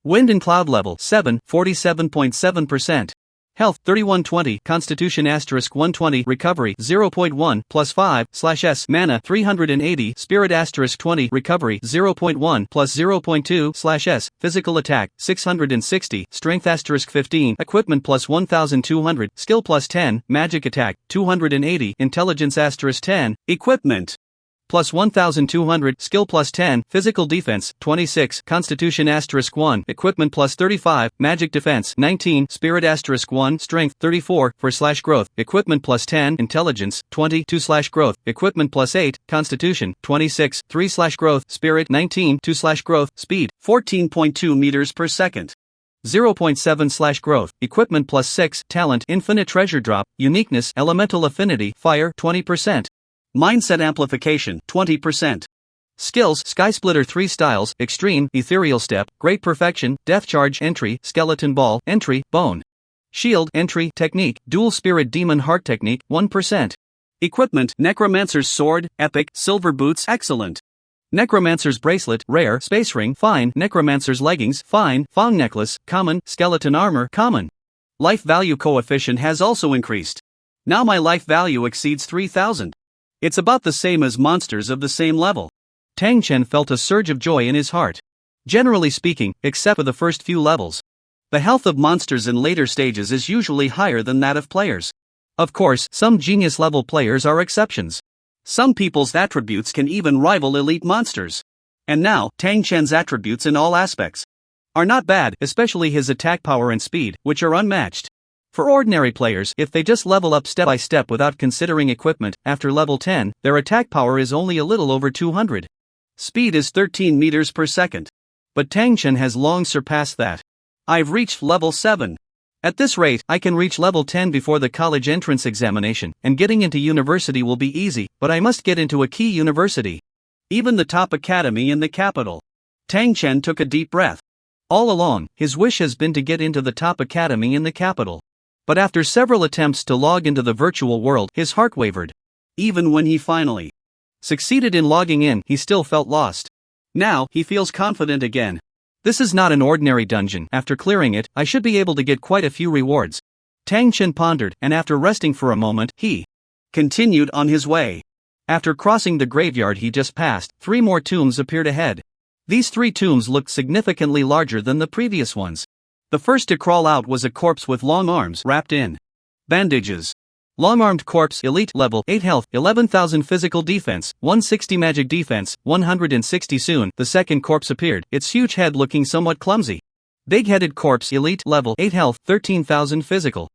Wind and Cloud level 7, 47.7%. Health 3120, Constitution * 120, Recovery 0.1 plus 5/s, Mana 380, Spirit * 20, Recovery 0.1 plus 0.2/s, Physical Attack 660, Strength * 15, Equipment plus 1200, Skill plus 10, Magic Attack 280, Intelligence * 10, Equipment plus 1200, Skill plus 10, Physical Defense 26, Constitution * 1, Equipment plus 35, Magic Defense 19, Spirit * 1, Strength 34, / Growth, Equipment plus 10, Intelligence 20, 2 / Growth, Equipment plus 8, Constitution 26, 3 / Growth, Spirit 19, 2 / Growth, Speed 14.2 meters per second. 0.7 / Growth, Equipment plus 6, Talent Infinite Treasure Drop, Uniqueness Elemental Affinity Fire 20%. Mindset Amplification 20%. Skills: Sky Splitter 3 styles, Extreme, Ethereal Step, Great Perfection, Death Charge Entry, Skeleton Ball Entry, Bone Shield Entry, Technique, Dual Spirit Demon Heart Technique 1%. Equipment: Necromancer's Sword, Epic, Silver Boots Excellent. Necromancer's Bracelet, Rare, Space Ring Fine, Necromancer's Leggings Fine, Fong Necklace Common, Skeleton Armor Common. Life Value Coefficient has also increased. Now my life value exceeds 3000. It's about the same as monsters of the same level. Tang Chen felt a surge of joy in his heart. Generally speaking, except for the first few levels, the health of monsters in later stages is usually higher than that of players. Of course, some genius level players are exceptions. Some people's attributes can even rival elite monsters. And now, Tang Chen's attributes in all aspects are not bad, especially his attack power and speed, which are unmatched. For ordinary players, if they just level up step by step without considering equipment, after level 10, their attack power is only a little over 200. Speed is 13 meters per second. But Tang Chen has long surpassed that. I've reached level 7. At this rate, I can reach level 10 before the college entrance examination, and getting into university will be easy, but I must get into a key university. Even the top academy in the capital. Tang Chen took a deep breath. All along, his wish has been to get into the top academy in the capital. But after several attempts to log into the virtual world, his heart wavered. Even when he finally succeeded in logging in, he still felt lost. Now, he feels confident again. This is not an ordinary dungeon. After clearing it, I should be able to get quite a few rewards. Tang Chen pondered, and after resting for a moment, he continued on his way. After crossing the graveyard he just passed, 3 more tombs appeared ahead. These 3 tombs looked significantly larger than the previous ones. The first to crawl out was a corpse with long arms wrapped in bandages. Long-armed corpse, elite, level 8 health, 11,000 physical defense, 160 magic defense, 160 soon. The second corpse appeared, its huge head looking somewhat clumsy. Big-headed corpse, elite, level 8 health, 13,000 physical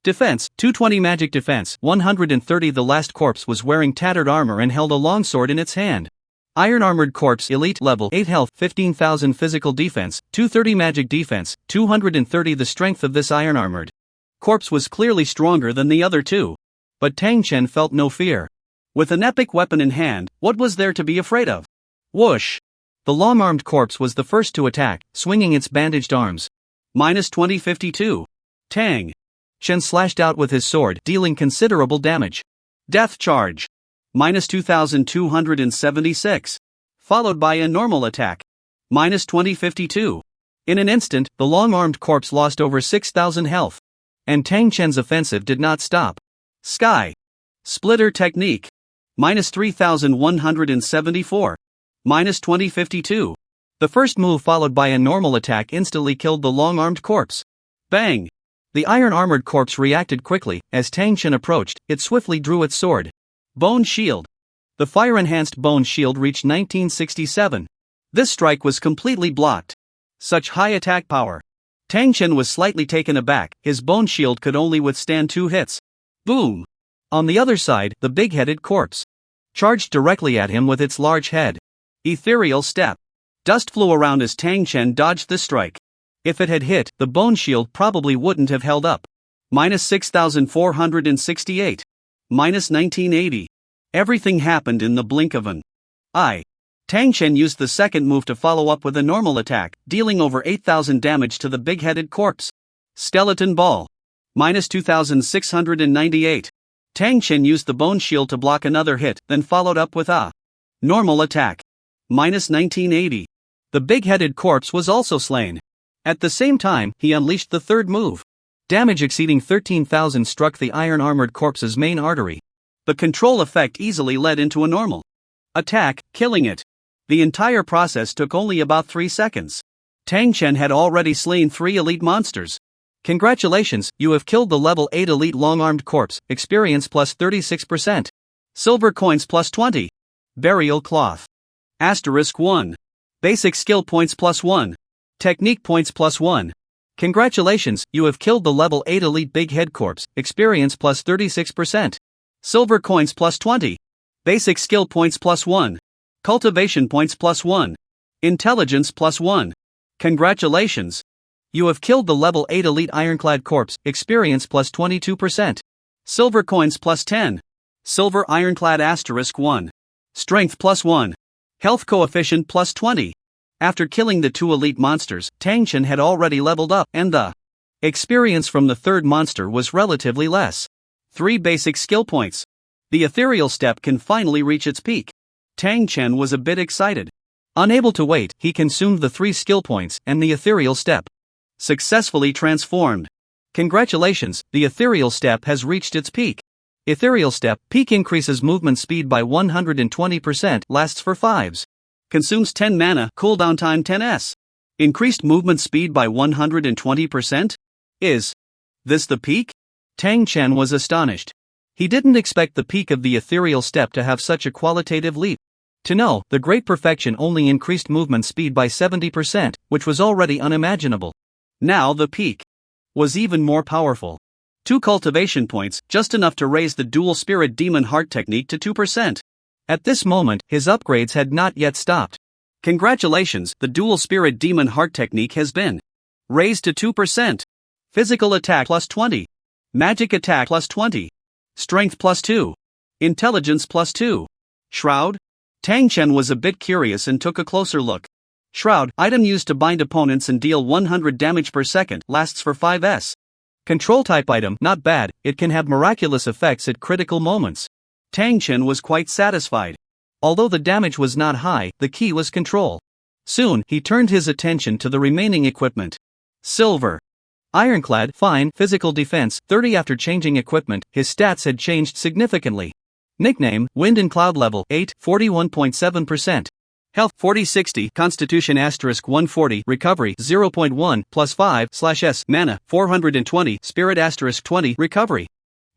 defense, 220 magic defense, 130. The last corpse was wearing tattered armor and held a longsword in its hand. Iron-armored corpse, elite, level 8 health, 15,000 physical defense, 230 magic defense, 230. The strength of this iron-armored corpse was clearly stronger than the other 2. But Tang Chen felt no fear. With an epic weapon in hand, what was there to be afraid of? Whoosh! The long-armed corpse was the first to attack, swinging its bandaged arms. -2052. Tang Chen slashed out with his sword, dealing considerable damage. Death charge. -2276. Followed by a normal attack. -2052. In an instant, the long-armed corpse lost over 6,000 health. And Tang Chen's offensive did not stop. Sky Splitter Technique. -3174. -2052. The first move followed by a normal attack instantly killed the long-armed corpse. Bang! The iron-armored corpse reacted quickly. As Tang Chen approached, it swiftly drew its sword. Bone Shield. The fire-enhanced Bone Shield reached 1967. This strike was completely blocked. Such high attack power. Tang Chen was slightly taken aback, his Bone Shield could only withstand 2 hits. Boom! On the other side, the big-headed corpse charged directly at him with its large head. Ethereal Step. Dust flew around as Tang Chen dodged the strike. If it had hit, the bone shield probably wouldn't have held up. Minus 6,468. Minus 1980. Everything happened in the blink of an eye. Tang Chen used the second move to follow up with a normal attack, dealing over 8,000 damage to the big-headed corpse. Skeleton Ball. Minus 2,698. Tang Chen used the bone shield to block another hit, then followed up with a normal attack. Minus 1980. The big-headed corpse was also slain. At the same time, he unleashed the third move. Damage exceeding 13,000 struck the iron-armored corpse's main artery. The control effect easily led into a normal attack, killing it. The entire process took only about 3 seconds. Tang Chen had already slain 3 elite monsters. Congratulations, you have killed the level 8 elite long-armed corpse, experience plus 36%. Silver coins plus 20. Burial cloth. Asterisk 1. Basic skill points plus 1. Technique points plus 1. Congratulations, you have killed the level 8 elite big head corpse, experience plus 36%. Silver coins plus 20. Basic skill points plus 1. Cultivation points plus 1. Intelligence plus 1. Congratulations. You have killed the level 8 elite ironclad corpse, experience plus 22%. Silver coins plus 10. Silver ironclad asterisk 1. Strength plus 1. Health coefficient plus 20. After killing the 2 elite monsters, Tang Chen had already leveled up, and the experience from the third monster was relatively less. 3 basic skill points. The ethereal step can finally reach its peak. Tang Chen was a bit excited. Unable to wait, he consumed the 3 skill points, and the ethereal step successfully transformed. Congratulations, the ethereal step has reached its peak. Ethereal step peak increases movement speed by 120%, lasts for 5s. Consumes 10 mana, cooldown time 10s. Increased movement speed by 120%? Is this the peak? Tang Chen was astonished. He didn't expect the peak of the ethereal step to have such a qualitative leap. To know, the great perfection only increased movement speed by 70%, which was already unimaginable. Now the peak was even more powerful. 2 cultivation points, just enough to raise the dual spirit demon heart technique to 2%. At this moment, his upgrades had not yet stopped. Congratulations, the dual spirit demon heart technique has been raised to 2%. Physical attack plus 20. Magic attack plus 20. Strength plus 2. Intelligence plus 2. Shroud? Tang Chen was a bit curious and took a closer look. Shroud, item used to bind opponents and deal 100 damage per second, lasts for 5s. Control type item, not bad, it can have miraculous effects at critical moments. Tang Chen was quite satisfied. Although the damage was not high, the key was control. Soon, he turned his attention to the remaining equipment. Silver. Ironclad, fine, physical defense, 30. After changing equipment, his stats had changed significantly. Nickname, Wind and Cloud level, 8, 41.7%. Health, 40-60, Constitution asterisk 140, Recovery, 0.1, plus 5/S, Mana, 420, Spirit asterisk 20, Recovery.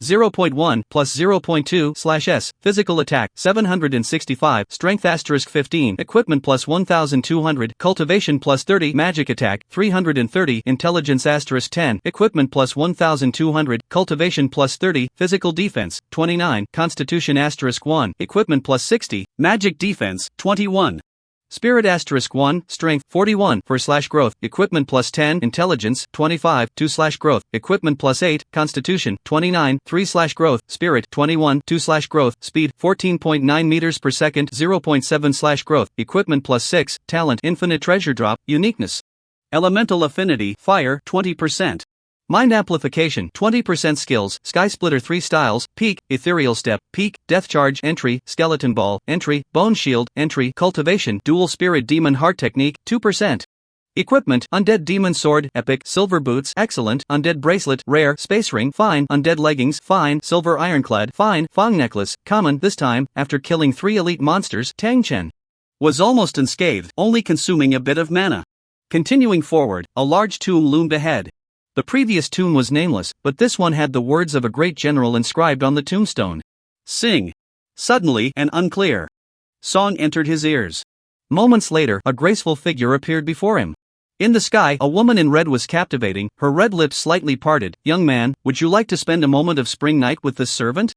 0.1 plus 0.2/S, Physical Attack, 765, Strength asterisk 15, Equipment plus 1200, Cultivation plus 30, Magic Attack, 330, Intelligence asterisk 10, Equipment plus 1200, Cultivation plus 30, Physical Defense, 29, Constitution asterisk 1, Equipment plus 60, Magic Defense, 21. Spirit asterisk 1, Strength 41 4/growth, Equipment plus 10, Intelligence 25 2/growth, Equipment plus 8, Constitution 29 3/growth, Spirit 21 2/growth, Speed 14.9 meters per second 0.7/growth, Equipment plus 6, Talent Infinite Treasure Drop, Uniqueness. Elemental Affinity, Fire 20%. Mind Amplification 20%. Skills, Sky Splitter 3 styles, Peak, Ethereal Step, Peak, Death Charge, Entry, Skeleton Ball, Entry, Bone Shield, Entry, Cultivation, Dual Spirit Demon Heart Technique, 2%. Equipment, Undead Demon Sword, Epic, Silver Boots, Excellent, Undead Bracelet, Rare, Space Ring, Fine, Undead Leggings, Fine, Silver Ironclad, Fine, Fong Necklace, Common. This time, after killing 3 elite monsters, Tang Chen was almost unscathed, only consuming a bit of mana. Continuing forward, a large tomb loomed ahead. The previous tomb was nameless, but this one had the words of a great general inscribed on the tombstone. Sing. Suddenly, an unclear song entered his ears. Moments later, a graceful figure appeared before him. In the sky, a woman in red was captivating, her red lips slightly parted. Young man, would you like to spend a moment of spring night with this servant?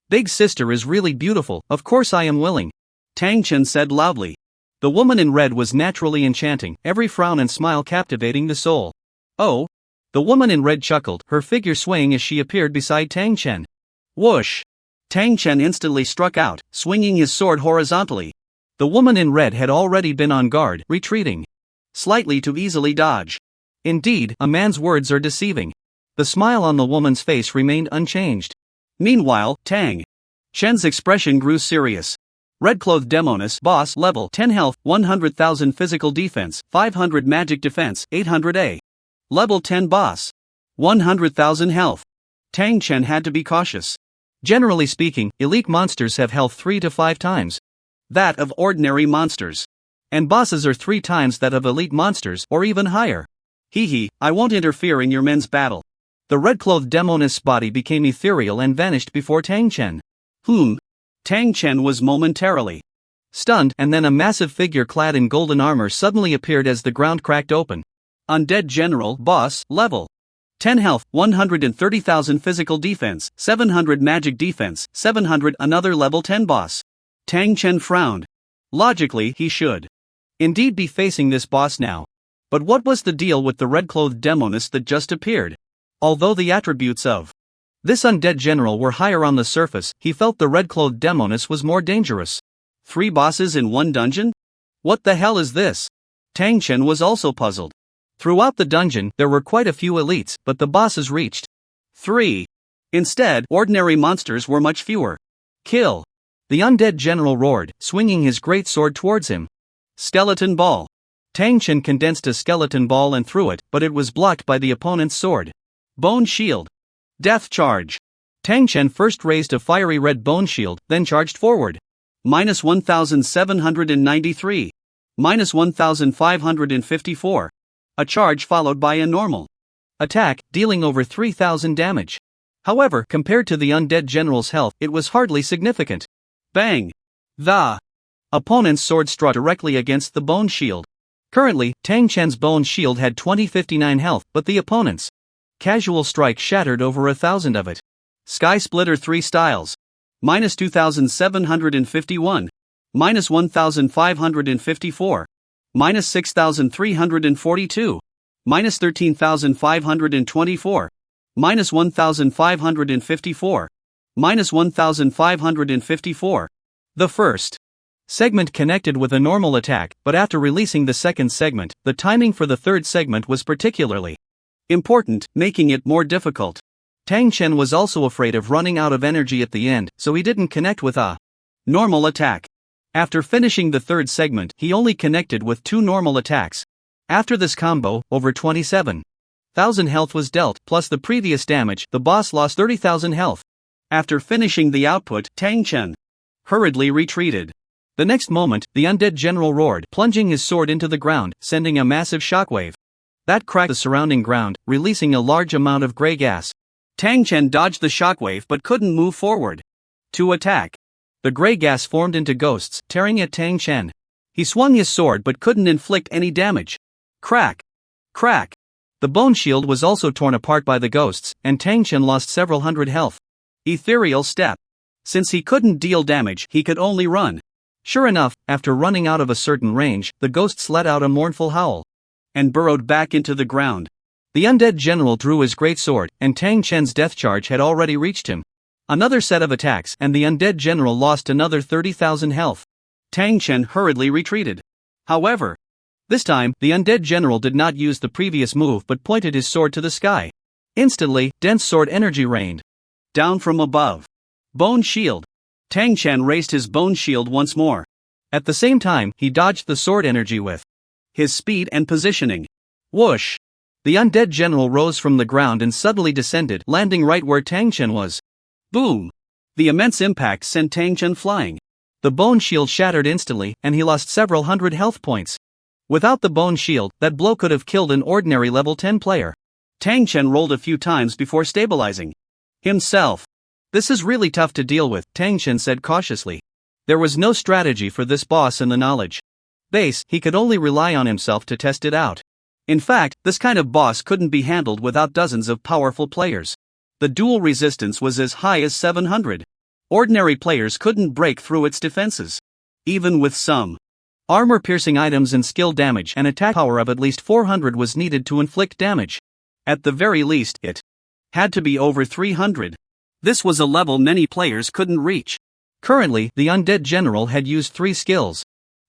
Big sister is really beautiful, of course I am willing. Tang Chen said loudly. The woman in red was naturally enchanting, every frown and smile captivating the soul. Oh? The woman in red chuckled, her figure swaying as she appeared beside Tang Chen. Whoosh! Tang Chen instantly struck out, swinging his sword horizontally. The woman in red had already been on guard, retreating slightly to easily dodge. Indeed, a man's words are deceiving. The smile on the woman's face remained unchanged. Meanwhile, Tang Chen's expression grew serious. Red-clothed Demoness boss level 10 health, 100,000 physical defense, 500 magic defense, 800 A. Level 10 boss. 100,000 health. Tang Chen had to be cautious. Generally speaking, elite monsters have health 3 to 5 times that of ordinary monsters. And bosses are 3 times that of elite monsters, or even higher. Hee, I won't interfere in your men's battle. The red-clothed Demoness body became ethereal and vanished before Tang Chen. Tang Chen was momentarily stunned, and then a massive figure clad in golden armor suddenly appeared as the ground cracked open. Undead General boss level 10 health, 130,000 physical defense, 700 magic defense, 700 another level 10 boss. Tang Chen frowned. Logically, he should indeed be facing this boss now. But what was the deal with the red-clothed Demoness that just appeared? Although the attributes of this undead general were higher on the surface, he felt the red-clothed Demoness was more dangerous. 3 bosses in one dungeon? What the hell is this? Tang Chen was also puzzled. Throughout the dungeon, there were quite a few elites, but the bosses reached 3. Instead, ordinary monsters were much fewer. Kill! The undead general roared, swinging his great sword towards him. Skeleton ball. Tang Chen condensed a skeleton ball and threw it, but it was blocked by the opponent's sword. Bone shield. Death charge. Tang Chen first raised a fiery red bone shield, then charged forward. Minus 1,793. Minus 1,554. A charge followed by a normal attack, dealing over 3,000 damage. However, compared to the undead general's health, it was hardly significant. Bang! The opponent's sword struck directly against the bone shield. Currently, Tang Chen's bone shield had 2059 health, but the opponent's casual strike shattered over 1,000 of it. Sky Splitter 3 styles. Minus 2,751. Minus 1,554. Minus 6,342. Minus 13,524. Minus 1,554. Minus 1,554. The first segment connected with a normal attack, but after releasing the second segment, the timing for the third segment was particularly important, making it more difficult. Tang Chen was also afraid of running out of energy at the end, so he didn't connect with a normal attack. After finishing the third segment, he only connected with 2 normal attacks. After this combo, over 27,000 health was dealt, plus the previous damage, the boss lost 30,000 health. After finishing the output, Tang Chen hurriedly retreated. The next moment, the undead general roared, plunging his sword into the ground, sending a massive shockwave that cracked the surrounding ground, releasing a large amount of gray gas. Tang Chen dodged the shockwave but couldn't move forward to attack. The gray gas formed into ghosts, tearing at Tang Chen. He swung his sword but couldn't inflict any damage. Crack! Crack! The bone shield was also torn apart by the ghosts, and Tang Chen lost several hundred health. Ethereal step. Since he couldn't deal damage, he could only run. Sure enough, after running out of a certain range, the ghosts let out a mournful howl and burrowed back into the ground. The undead general drew his great sword, and Tang Chen's death charge had already reached him. Another set of attacks, and the undead general lost another 30,000 health. Tang Chen hurriedly retreated. However, this time, the undead general did not use the previous move but pointed his sword to the sky. Instantly, dense sword energy rained down from above. Bone shield. Tang Chen raised his bone shield once more. At the same time, he dodged the sword energy with his speed and positioning. Whoosh! The undead general rose from the ground and suddenly descended, landing right where Tang Chen was. Boom! The immense impact sent Tang Chen flying. The bone shield shattered instantly, and he lost several hundred health points. Without the bone shield, that blow could have killed an ordinary level 10 player. Tang Chen rolled a few times before stabilizing himself. This is really tough to deal with, Tang Chen said cautiously. There was no strategy for this boss in the knowledge base, he could only rely on himself to test it out. In fact, this kind of boss couldn't be handled without dozens of powerful players. The dual resistance was as high as 700. Ordinary players couldn't break through its defenses. Even with some armor-piercing items and skill damage, an attack power of at least 400 was needed to inflict damage. At the very least, it had to be over 300. This was a level many players couldn't reach. Currently, the undead general had used 3 skills.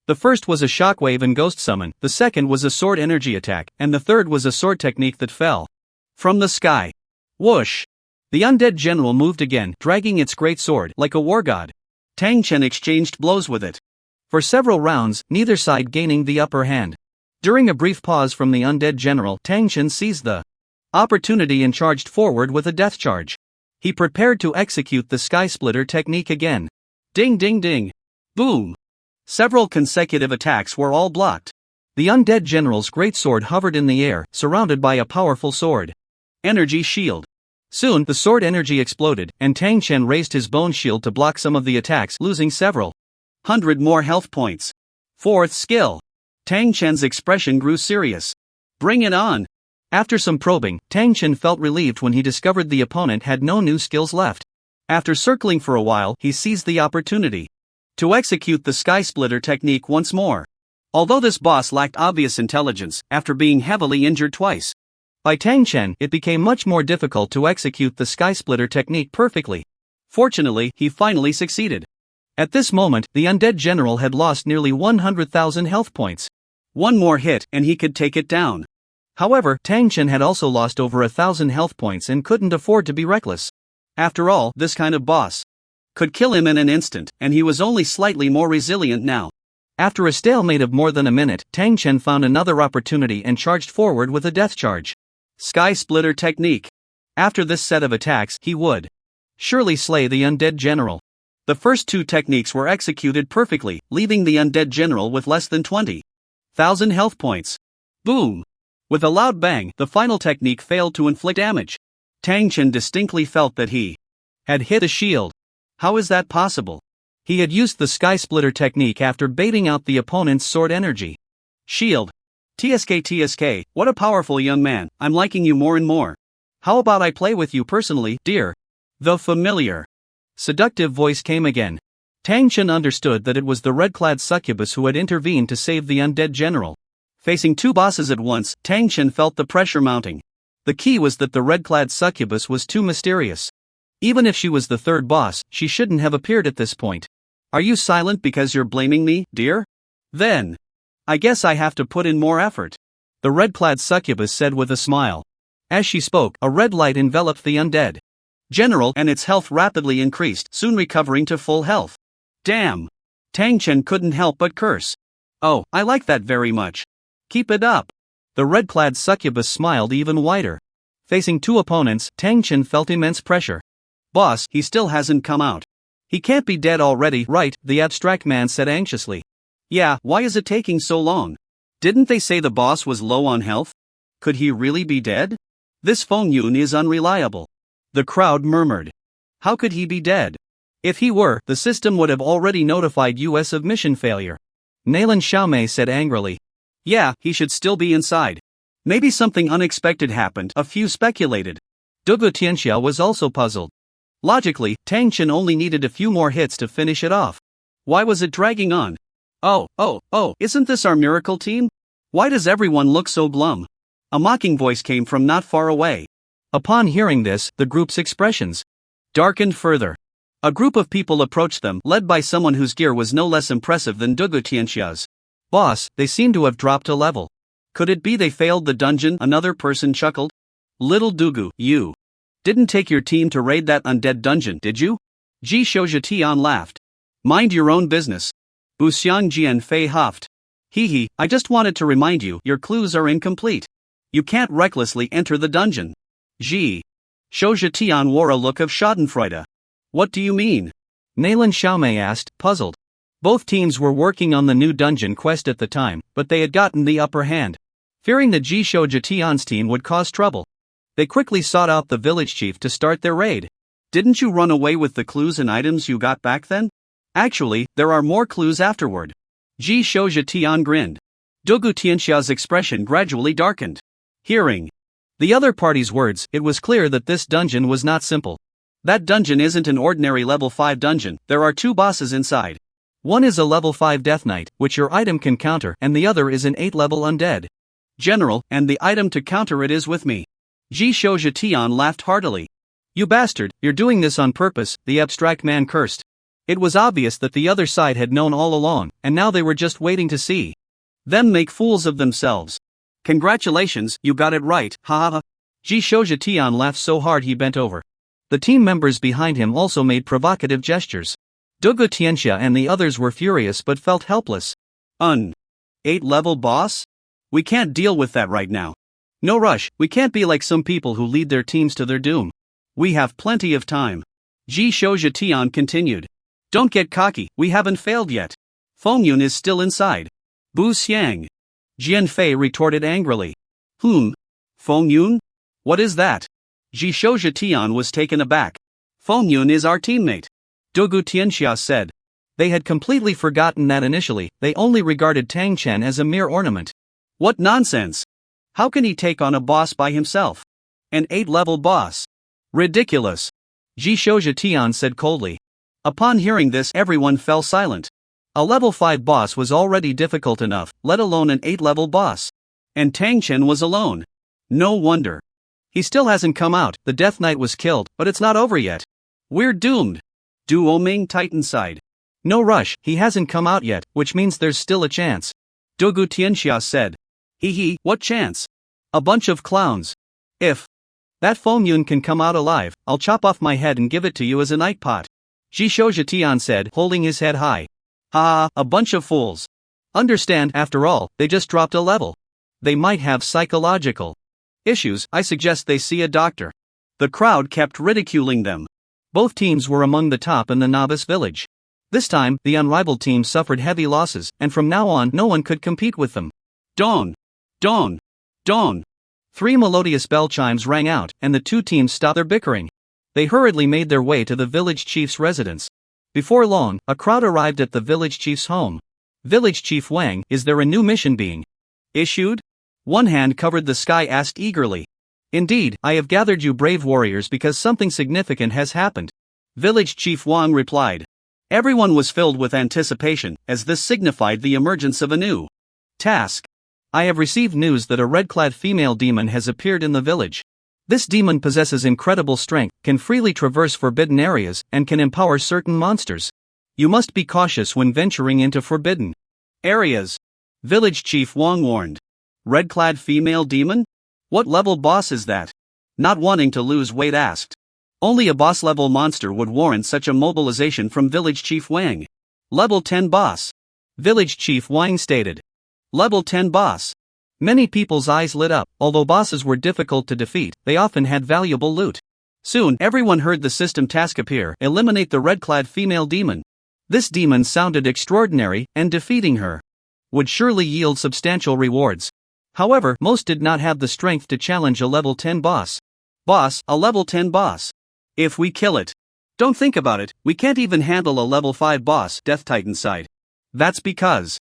The first was a shockwave and ghost summon, the second was a sword energy attack, and the third was a sword technique that fell from the sky. Whoosh! The undead general moved again, dragging its great sword like a war god. Tang Chen exchanged blows with it. For several rounds, neither side gaining the upper hand. During a brief pause from the undead general, Tang Chen seized the opportunity and charged forward with a death charge. He prepared to execute the sky splitter technique again. Ding ding ding. Boom. Several consecutive attacks were all blocked. The undead general's great sword hovered in the air, surrounded by a powerful sword energy shield. Soon, the sword energy exploded, and Tang Chen raised his bone shield to block some of the attacks, losing several hundred more health points. Fourth skill. Tang Chen's expression grew serious. Bring it on. After some probing, Tang Chen felt relieved when he discovered the opponent had no new skills left. After circling for a while, he seized the opportunity to execute the sky splitter technique once more. Although this boss lacked obvious intelligence, after being heavily injured twice by Tang Chen, it became much more difficult to execute the sky splitter technique perfectly. Fortunately, he finally succeeded. At this moment, the undead general had lost nearly 100,000 health points. One more hit, and he could take it down. However, Tang Chen had also lost over 1,000 health points and couldn't afford to be reckless. After all, this kind of boss could kill him in an instant, and he was only slightly more resilient now. After a stalemate of more than a minute, Tang Chen found another opportunity and charged forward with a death charge. Sky splitter technique. After this set of attacks, he would surely slay the undead general. The first 2 techniques were executed perfectly, leaving the undead general with less than 20,000 health points. Boom! With a loud bang, the final technique failed to inflict damage. Tang Chen distinctly felt that he had hit a shield. How is that possible? He had used the sky splitter technique after baiting out the opponent's sword energy shield. TSK, what a powerful young man, I'm liking you more and more. How about I play with you personally, dear? The familiar seductive voice came again. Tang Chen understood that it was the red-clad succubus who had intervened to save the undead general. Facing 2 bosses at once, Tang Chen felt the pressure mounting. The key was that the red-clad succubus was too mysterious. Even if she was the 3rd boss, she shouldn't have appeared at this point. Are you silent because you're blaming me, dear? Then I guess I have to put in more effort. The red-clad succubus said with a smile. As she spoke, a red light enveloped the undead general and its health rapidly increased, soon recovering to full health. Damn! Tang Chen couldn't help but curse. Oh, I like that very much. Keep it up. The red-clad succubus smiled even wider. Facing 2 opponents, Tang Chen felt immense pressure. Boss, he still hasn't come out. He can't be dead already, right? The abstract man said anxiously. Yeah, why is it taking so long? Didn't they say the boss was low on health? Could he really be dead? This Feng Yun is unreliable. The crowd murmured. How could he be dead? If he were, the system would have already notified us of mission failure. Nalan Xiaomei said angrily. Yeah, he should still be inside. Maybe something unexpected happened, a few speculated. Dugu Tianxia was also puzzled. Logically, Tang Chen only needed a few more hits to finish it off. Why was it dragging on? Oh, isn't this our miracle team? Why does everyone look so glum? A mocking voice came from not far away. Upon hearing this, the group's expressions darkened further. A group of people approached them, led by someone whose gear was no less impressive than Dugu Tianxia's. Boss, they seem to have dropped a level. Could it be they failed the dungeon? Another person chuckled. Little Dugu, you didn't take your team to raid that undead dungeon, did you? Ji Shoujetian laughed. Mind your own business. Bu Xiangjian Fei huffed. Hee, I just wanted to remind you, your clues are incomplete. You can't recklessly enter the dungeon. Ji Shoujetian wore a look of schadenfreude. What do you mean? Nalan Xiaomei asked, puzzled. Both teams were working on the new dungeon quest at the time, but they had gotten the upper hand. Fearing that Ji Shoujetian's team would cause trouble, they quickly sought out the village chief to start their raid. Didn't you run away with the clues and items you got back then? Actually, there are more clues afterward. Ji Shoujetian grinned. Dugu Tianxia's expression gradually darkened. Hearing the other party's words, it was clear that this dungeon was not simple. That dungeon isn't an ordinary level 5 dungeon, there are 2 bosses inside. One is a level 5 Death Knight, which your item can counter, and the other is an 8 level undead general, and the item to counter it is with me. Ji Shouja Tian laughed heartily. You bastard, you're doing this on purpose, the abstract man cursed. It was obvious that the other side had known all along, and now they were just waiting to see them make fools of themselves. Congratulations, you got it right, ha ha ha. Ji Shouja Tian laughed so hard he bent over. The team members behind him also made provocative gestures. Dugu Tianxia and the others were furious but felt helpless. 8-level boss? We can't deal with that right now. No rush, we can't be like some people who lead their teams to their doom. We have plenty of time. Ji Shouja Tian continued. Don't get cocky, we haven't failed yet. Feng Yun is still inside. Bu Xiang. Jian Fei retorted angrily. Feng Yun? What is that? Ji Shouja Tian was taken aback. Feng Yun is our teammate. Dugu Tianxia said. They had completely forgotten that initially, they only regarded Tang Chen as a mere ornament. What nonsense! How can he take on a boss by himself? An 8-level boss? Ridiculous! Ji Shouja Tian said coldly. Upon hearing this, everyone fell silent. A level 5 boss was already difficult enough, let alone an 8-level boss. And Tang Chen was alone. No wonder. He still hasn't come out, the Death Knight was killed, but it's not over yet. We're doomed. Du Oming Titan sighed. No rush, he hasn't come out yet, which means there's still a chance. Dugu Tianxia said. Hee, what chance? A bunch of clowns. If that Feng Yun can come out alive, I'll chop off my head and give it to you as a night pot. Ji Shouja Tian said, holding his head high. Ha, a bunch of fools. Understand, after all, they just dropped a level. They might have psychological issues, I suggest they see a doctor. The crowd kept ridiculing them. Both teams were among the top in the novice village. This time, the unrivaled team suffered heavy losses, and from now on no one could compete with them. Dawn! Dawn! Dawn! 3 melodious bell chimes rang out, and the two teams stopped their bickering. They hurriedly made their way to the village chief's residence. Before long, a crowd arrived at the village chief's home. Village Chief Wang, is there a new mission being issued? One hand covered the sky asked eagerly. Indeed, I have gathered you brave warriors because something significant has happened. Village Chief Wang replied. Everyone was filled with anticipation, as this signified the emergence of a new task. I have received news that a red-clad female demon has appeared in the village. This demon possesses incredible strength, can freely traverse forbidden areas, and can empower certain monsters. You must be cautious when venturing into forbidden areas. Village Chief Wang warned. Red-clad female demon? What level boss is that? Not wanting to lose weight asked. Only a boss-level monster would warrant such a mobilization from Village Chief Wang. Level 10 boss. Village Chief Wang stated. Level 10 boss. Many people's eyes lit up. Although bosses were difficult to defeat, they often had valuable loot. Soon, everyone heard the system task appear, eliminate the red-clad female demon. This demon sounded extraordinary, and defeating her would surely yield substantial rewards. However, most did not have the strength to challenge a level 10 boss. Boss, a level 10 boss. If we kill it. Don't think about it, we can't even handle a level 5 boss, Death Titan sighed. That's because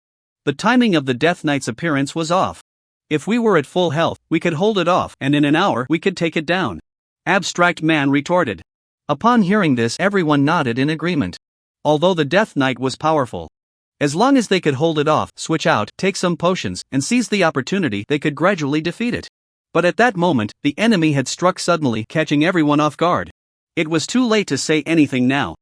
the timing of the Death Knight's appearance was off. If we were at full health, we could hold it off, and in an hour we could take it down. Abstract Man retorted. Upon hearing this, everyone nodded in agreement. Although the Death Knight was powerful, as long as they could hold it off, switch out, take some potions, and seize the opportunity, they could gradually defeat it. But at that moment, the enemy had struck suddenly, catching everyone off guard. It was too late to say anything now.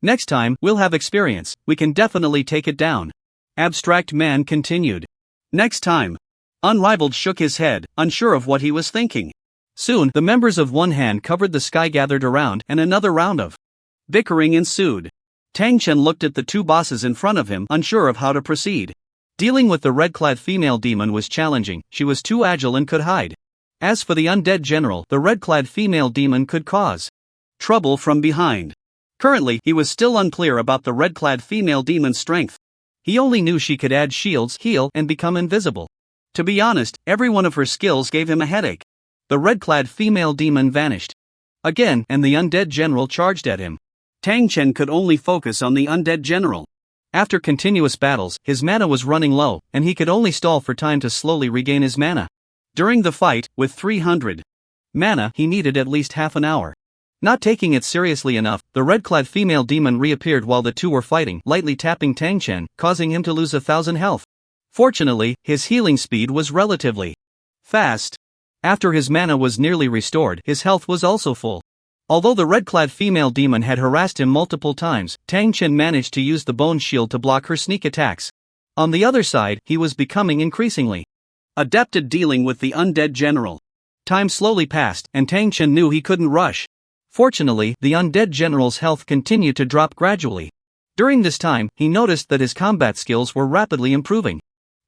Next time, we'll have experience, we can definitely take it down. Abstract Man continued. Next time. Unrivaled shook his head, unsure of what he was thinking. Soon, the members of One Hand covered the sky gathered around, and another round of bickering ensued. Tang Chen looked at the two bosses in front of him, unsure of how to proceed. Dealing with the red-clad female demon was challenging, she was too agile and could hide. As for the undead general, the red-clad female demon could cause trouble from behind. Currently, he was still unclear about the red-clad female demon's strength. He only knew she could add shields, heal, and become invisible. To be honest, every one of her skills gave him a headache. The red-clad female demon vanished again, and the undead general charged at him. Tang Chen could only focus on the undead general. After continuous battles, his mana was running low, and he could only stall for time to slowly regain his mana. During the fight, with 300 mana, he needed at least half an hour. Not taking it seriously enough, the red-clad female demon reappeared while the two were fighting, lightly tapping Tang Chen, causing him to lose 1,000 health. Fortunately, his healing speed was relatively fast. After his mana was nearly restored, his health was also full. Although the red-clad female demon had harassed him multiple times, Tang Chen managed to use the bone shield to block her sneak attacks. On the other side, he was becoming increasingly adept at dealing with the undead general. Time slowly passed, and Tang Chen knew he couldn't rush. Fortunately, the undead general's health continued to drop gradually. During this time, he noticed that his combat skills were rapidly improving.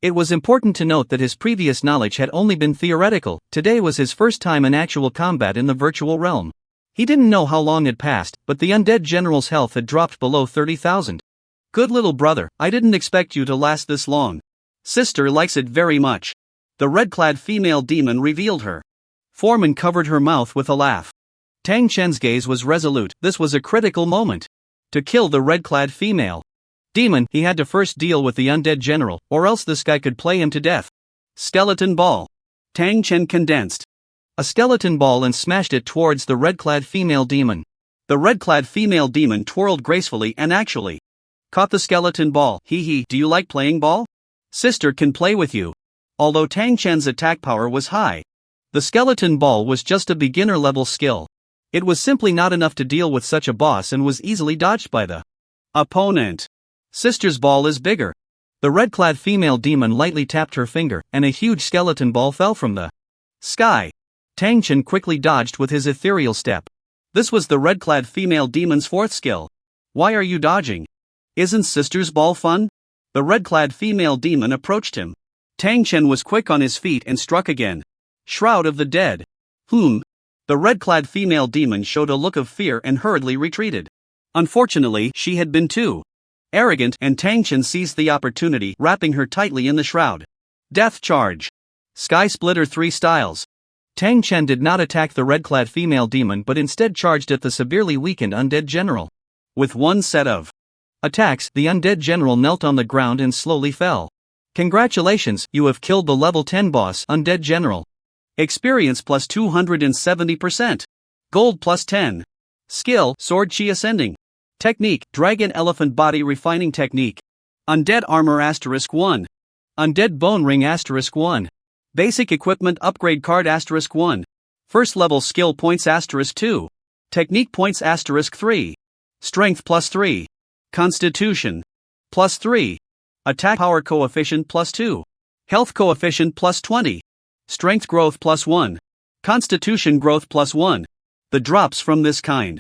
It was important to note that his previous knowledge had only been theoretical. Today was his first time in actual combat in the virtual realm. He didn't know how long had passed, but the undead general's health had dropped below 30,000. Good little brother, I didn't expect you to last this long. Sister likes it very much. The red-clad female demon revealed her form and covered her mouth with a laugh. Tang Chen's gaze was resolute. This was a critical moment. To kill the red-clad female demon, he had to first deal with the undead general, or else this guy could play him to death. Skeleton ball. Tang Chen condensed a skeleton ball and smashed it towards the red-clad female demon. The red-clad female demon twirled gracefully and actually caught the skeleton ball. Hee, do you like playing ball? Sister can play with you. Although Tang Chen's attack power was high, the skeleton ball was just a beginner-level skill. It was simply not enough to deal with such a boss and was easily dodged by the opponent. Sister's ball is bigger. The red-clad female demon lightly tapped her finger, and a huge skeleton ball fell from the sky. Tang Chen quickly dodged with his ethereal step. This was the red-clad female demon's fourth skill. Why are you dodging? Isn't sister's ball fun? The red-clad female demon approached him. Tang Chen was quick on his feet and struck again. Shroud of the Dead. The red-clad female demon showed a look of fear and hurriedly retreated. Unfortunately, she had been too arrogant, and Tang Chen seized the opportunity, wrapping her tightly in the shroud. Death Charge. Sky Splitter 3 Styles. Tang Chen did not attack the red-clad female demon but instead charged at the severely weakened undead general. With one set of attacks, the undead general knelt on the ground and slowly fell. Congratulations, you have killed the level 10 boss, Undead General. Experience plus 270%. Gold plus 10. Skill, Sword Chi Ascending. Technique, Dragon Elephant Body Refining Technique. Undead Armor *1. Undead Bone Ring *1. Basic Equipment Upgrade Card *1. First Level Skill Points *2. Technique Points *3. Strength plus 3. Constitution plus 3. Attack Power Coefficient plus 2. Health Coefficient plus 20. Strength Growth plus 1. Constitution Growth plus 1. The drops from this kind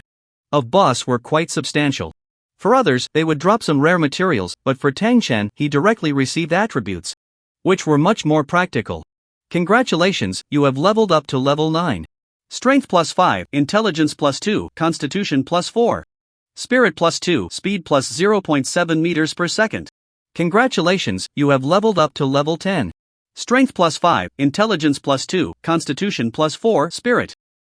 of boss were quite substantial. For others, they would drop some rare materials, but for Tang Chen, he directly received attributes, which were much more practical. Congratulations, you have leveled up to level 9. Strength plus 5, Intelligence plus 2, Constitution plus 4. Spirit plus 2, Speed plus 0.7 meters per second. Congratulations, you have leveled up to level 10. Strength plus 5, Intelligence plus 2, Constitution plus 4, Spirit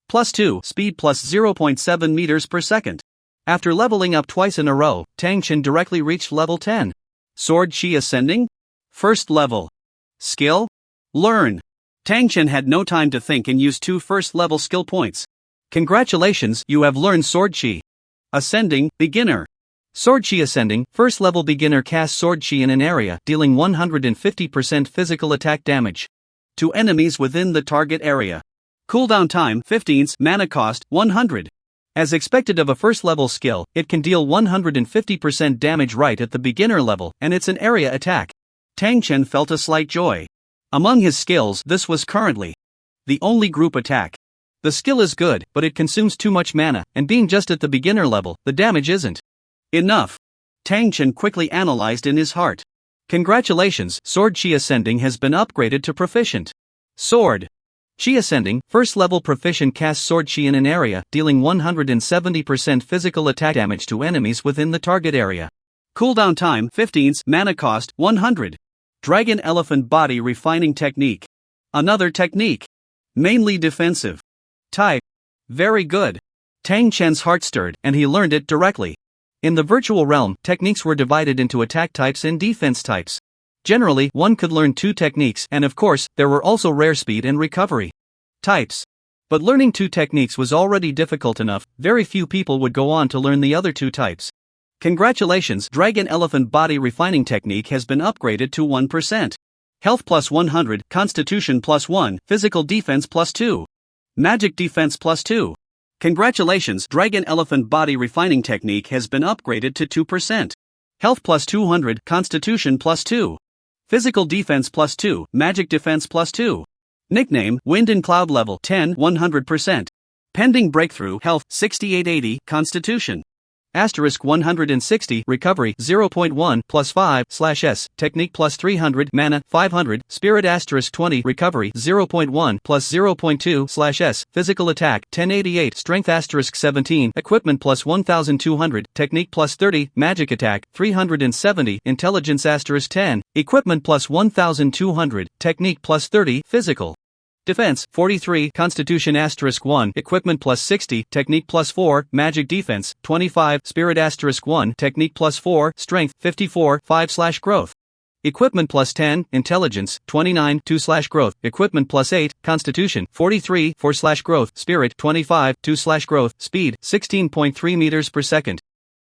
plus 2, Speed plus 0.7 meters per second. After leveling up twice in a row, Tang Chen directly reached level 10. Sword Chi Ascending? First level. Skill? Learn. Tang Chen had no time to think and used 2 first-level skill points. Congratulations, you have learned Sword Chi Ascending, Beginner. Sword Chi Ascending, first level beginner casts Sword Chi in an area, dealing 150% physical attack damage to enemies within the target area. Cooldown time 15, mana cost 100. As expected of a first level skill, it can deal 150% damage right at the beginner level, and it's an area attack. Tang Chen felt a slight joy. Among his skills, this was currently the only group attack. The skill is good, but it consumes too much mana, and being just at the beginner level, the damage isn't enough. Tang Chen quickly analyzed in his heart. Congratulations, Sword Chi Ascending has been upgraded to Proficient. Sword Chi Ascending, first level Proficient casts Sword Chi in an area, dealing 170% physical attack damage to enemies within the target area. Cooldown time 15, mana cost 100. Dragon Elephant Body Refining Technique. Another technique. Mainly defensive. Type. Very good. Tang Chen's heart stirred, and he learned it directly. In the virtual realm, techniques were divided into attack types and defense types. Generally, one could learn 2 techniques, and of course, there were also rare speed and recovery types. But learning 2 techniques was already difficult enough, very few people would go on to learn the other 2 types. Congratulations, Dragon Elephant Body Refining Technique has been upgraded to 1%. Health plus 100, Constitution plus 1, Physical Defense plus 2. Magic Defense plus 2. Congratulations, Dragon Elephant Body Refining Technique has been upgraded to 2%. Health plus 200, Constitution plus 2. Physical Defense plus 2, Magic Defense plus 2. Nickname, Wind and Cloud Level 10, 100%. Pending Breakthrough, Health 6880, Constitution. Asterisk 160, Recovery 0.1 plus 5/S, Technique plus 300, Mana 500, Spirit asterisk 20, Recovery 0.1 plus 0.2/S, Physical Attack 1088, Strength asterisk 17, Equipment plus 1200, Technique plus 30, Magic Attack 370, Intelligence asterisk 10, Equipment plus 1200, Technique plus 30, Physical Defense 43, Constitution asterisk 1, Equipment plus 60, Technique plus 4, Magic Defense 25, Spirit asterisk 1, Technique plus 4, Strength 54, 5/Growth. Equipment plus 10, Intelligence 29, 2/Growth. Equipment plus 8, Constitution 43, 4/Growth. Spirit 25, 2/Growth. Speed 16.3 meters per second.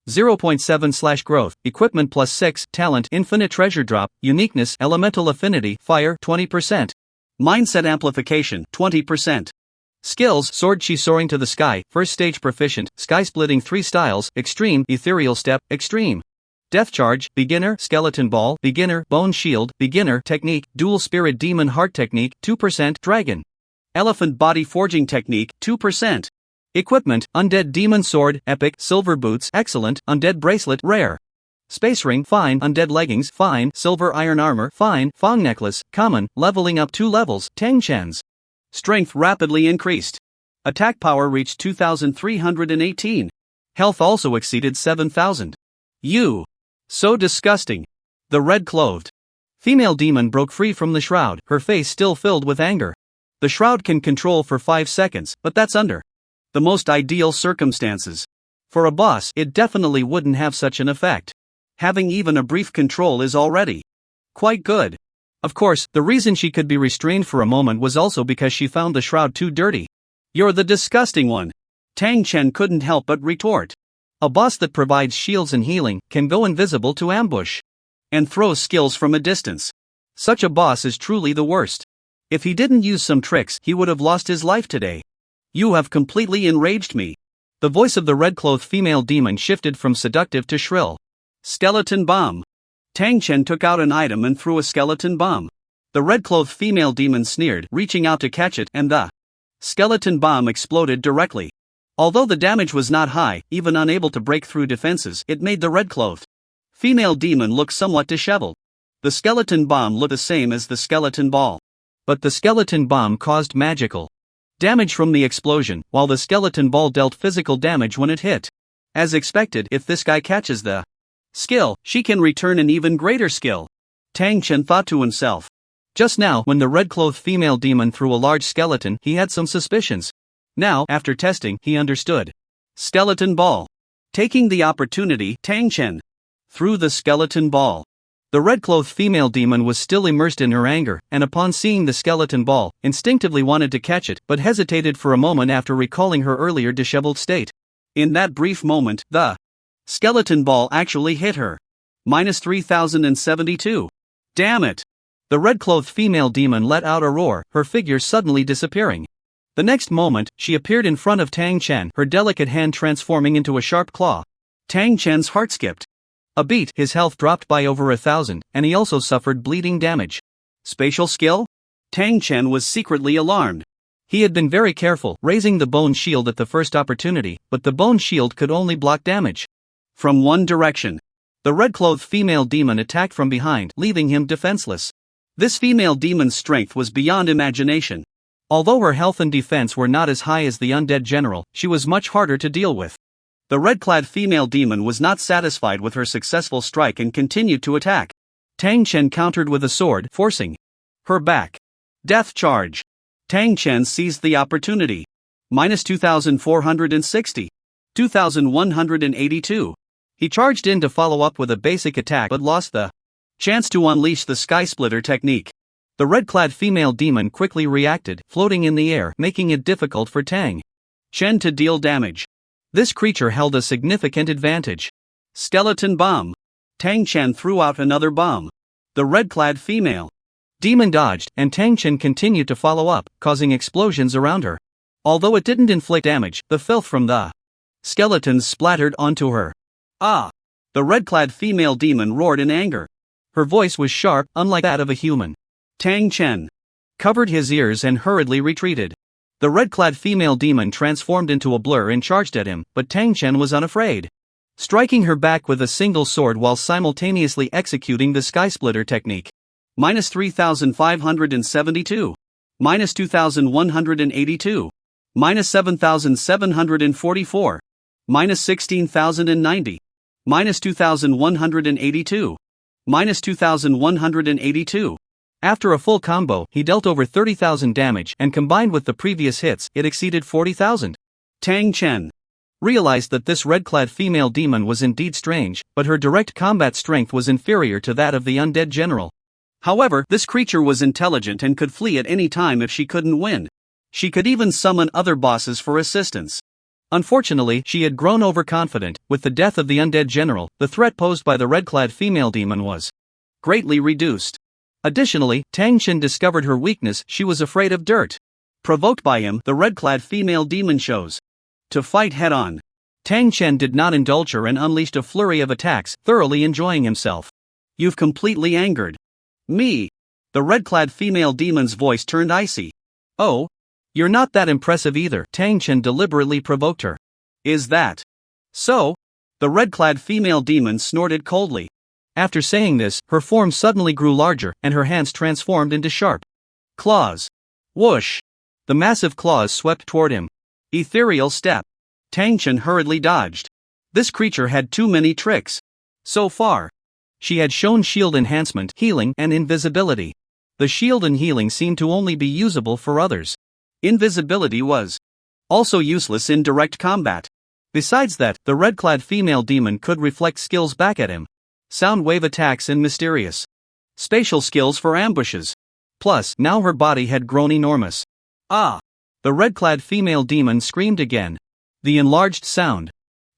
0.7/Growth. Equipment plus 6, Talent Infinite Treasure Drop, Uniqueness Elemental Affinity Fire 20%. Mindset Amplification 20%. Skills Sword Chi Soaring to the Sky, First Stage Proficient, Sky Splitting 3 Styles, Extreme, Ethereal Step, Extreme. Death Charge, Beginner, Skeleton Ball, Beginner, Bone Shield, Beginner, Technique, Dual Spirit Demon Heart Technique, 2%, Dragon Elephant Body Forging Technique, 2%. Equipment, Undead Demon Sword, Epic, Silver Boots, Excellent, Undead Bracelet, Rare. Space Ring, Fine, Undead Leggings, Fine, Silver Iron Armor, Fine, Fong Necklace, Common, Leveling up 2 levels, Tang Chen's strength rapidly increased. Attack power reached 2,318. Health also exceeded 7,000. So disgusting. The red-clothed female demon broke free from the shroud, her face still filled with anger. The shroud can control for 5 seconds, but that's under the most ideal circumstances. For a boss, it definitely wouldn't have such an effect. Having even a brief control is already quite good. Of course, the reason she could be restrained for a moment was also because she found the shroud too dirty. You're the disgusting one. Tang Chen couldn't help but retort. A boss that provides shields and healing can go invisible to ambush and throws skills from a distance. Such a boss is truly the worst. If he didn't use some tricks, he would have lost his life today. You have completely enraged me. The voice of the red-clothed female demon shifted from seductive to shrill. Skeleton Bomb. Tang Chen took out an item and threw a skeleton bomb. The red-clothed female demon sneered, reaching out to catch it, and the skeleton bomb exploded directly. Although the damage was not high, even unable to break through defenses, it made the red-clothed female demon look somewhat disheveled. The skeleton bomb looked the same as the skeleton ball. But the skeleton bomb caused magical damage from the explosion, while the skeleton ball dealt physical damage when it hit. As expected, if this guy catches the skill, she can return an even greater skill. Tang Chen thought to himself. Just now, when the red-clothed female demon threw a large skeleton, he had some suspicions. Now, after testing, he understood. Skeleton ball. Taking the opportunity, Tang Chen threw the skeleton ball. The red-clothed female demon was still immersed in her anger, and upon seeing the skeleton ball, instinctively wanted to catch it, but hesitated for a moment after recalling her earlier disheveled state. In that brief moment, the skeleton ball actually hit her. Minus 3,072. Damn it! The red-clothed female demon let out a roar, her figure suddenly disappearing. The next moment, she appeared in front of Tang Chen, her delicate hand transforming into a sharp claw. Tang Chen's heart skipped a beat, his health dropped by over 1,000, and he also suffered bleeding damage. Spatial skill? Tang Chen was secretly alarmed. He had been very careful, raising the bone shield at the first opportunity, but the bone shield could only block damage from one direction. The red-clothed female demon attacked from behind, leaving him defenseless. This female demon's strength was beyond imagination. Although her health and defense were not as high as the undead general, she was much harder to deal with. The red-clad female demon was not satisfied with her successful strike and continued to attack. Tang Chen countered with a sword, forcing her back. Death charge. Tang Chen seized the opportunity. Minus 2,460. 2,182. He charged in to follow up with a basic attack but lost the chance to unleash the Sky Splitter technique. The red-clad female demon quickly reacted, floating in the air, making it difficult for Tang Chen to deal damage. This creature held a significant advantage. Skeleton bomb. Tang Chen threw out another bomb. The red-clad female Demon dodged, and Tang Chen continued to follow up, causing explosions around her. Although it didn't inflict damage, the filth from the skeletons splattered onto her. Ah! The red-clad female demon roared in anger. Her voice was sharp, unlike that of a human. Tang Chen covered his ears and hurriedly retreated. The red-clad female demon transformed into a blur and charged at him, but Tang Chen was unafraid, striking her back with a single sword while simultaneously executing the Sky Splitter technique. Minus 3,572. Minus 2,182. Minus 7,744. Minus 16,090. Minus 2,182. Minus 2,182. After a full combo, he dealt over 30,000 damage, and combined with the previous hits, it exceeded 40,000. Tang Chen realized that this red-clad female demon was indeed strange, but her direct combat strength was inferior to that of the undead general. However, this creature was intelligent and could flee at any time if she couldn't win. She could even summon other bosses for assistance. Unfortunately, she had grown overconfident. With the death of the undead general, the threat posed by the red-clad female demon was greatly reduced. Additionally, Tang Chen discovered her weakness: she was afraid of dirt. Provoked by him, the red-clad female demon chose to fight head-on. Tang Chen did not indulge her and unleashed a flurry of attacks, thoroughly enjoying himself. You've completely angered me. The red-clad female demon's voice turned icy. Oh? You're not that impressive either, Tang Chen deliberately provoked her. Is that so? The red-clad female demon snorted coldly. After saying this, her form suddenly grew larger, and her hands transformed into sharp claws. Whoosh! The massive claws swept toward him. Ethereal step. Tang Chen hurriedly dodged. This creature had too many tricks. So far, she had shown shield enhancement, healing, and invisibility. The shield and healing seemed to only be usable for others. Invisibility was also useless in direct combat. Besides that, the red-clad female demon could reflect skills back at him. Sound wave attacks and mysterious spatial skills for ambushes. Plus, now her body had grown enormous. Ah! The red-clad female demon screamed again. The enlarged sound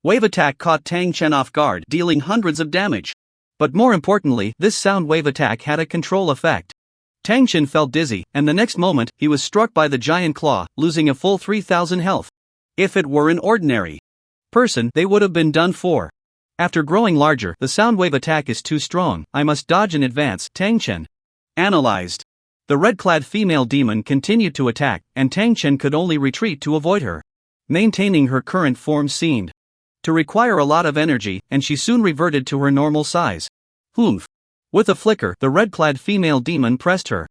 wave attack caught Tang Chen off guard, dealing hundreds of damage. But more importantly, this sound wave attack had a control effect. Tang Chen felt dizzy, and the next moment, he was struck by the giant claw, losing a full 3,000 health. If it were an ordinary person, they would have been done for. After growing larger, the sound wave attack is too strong. I must dodge in advance, Tang Chen analyzed. The red-clad female demon continued to attack, and Tang Chen could only retreat to avoid her. Maintaining her current form seemed to require a lot of energy, and she soon reverted to her normal size. Humph! With a flicker, the red-clad female demon pressed her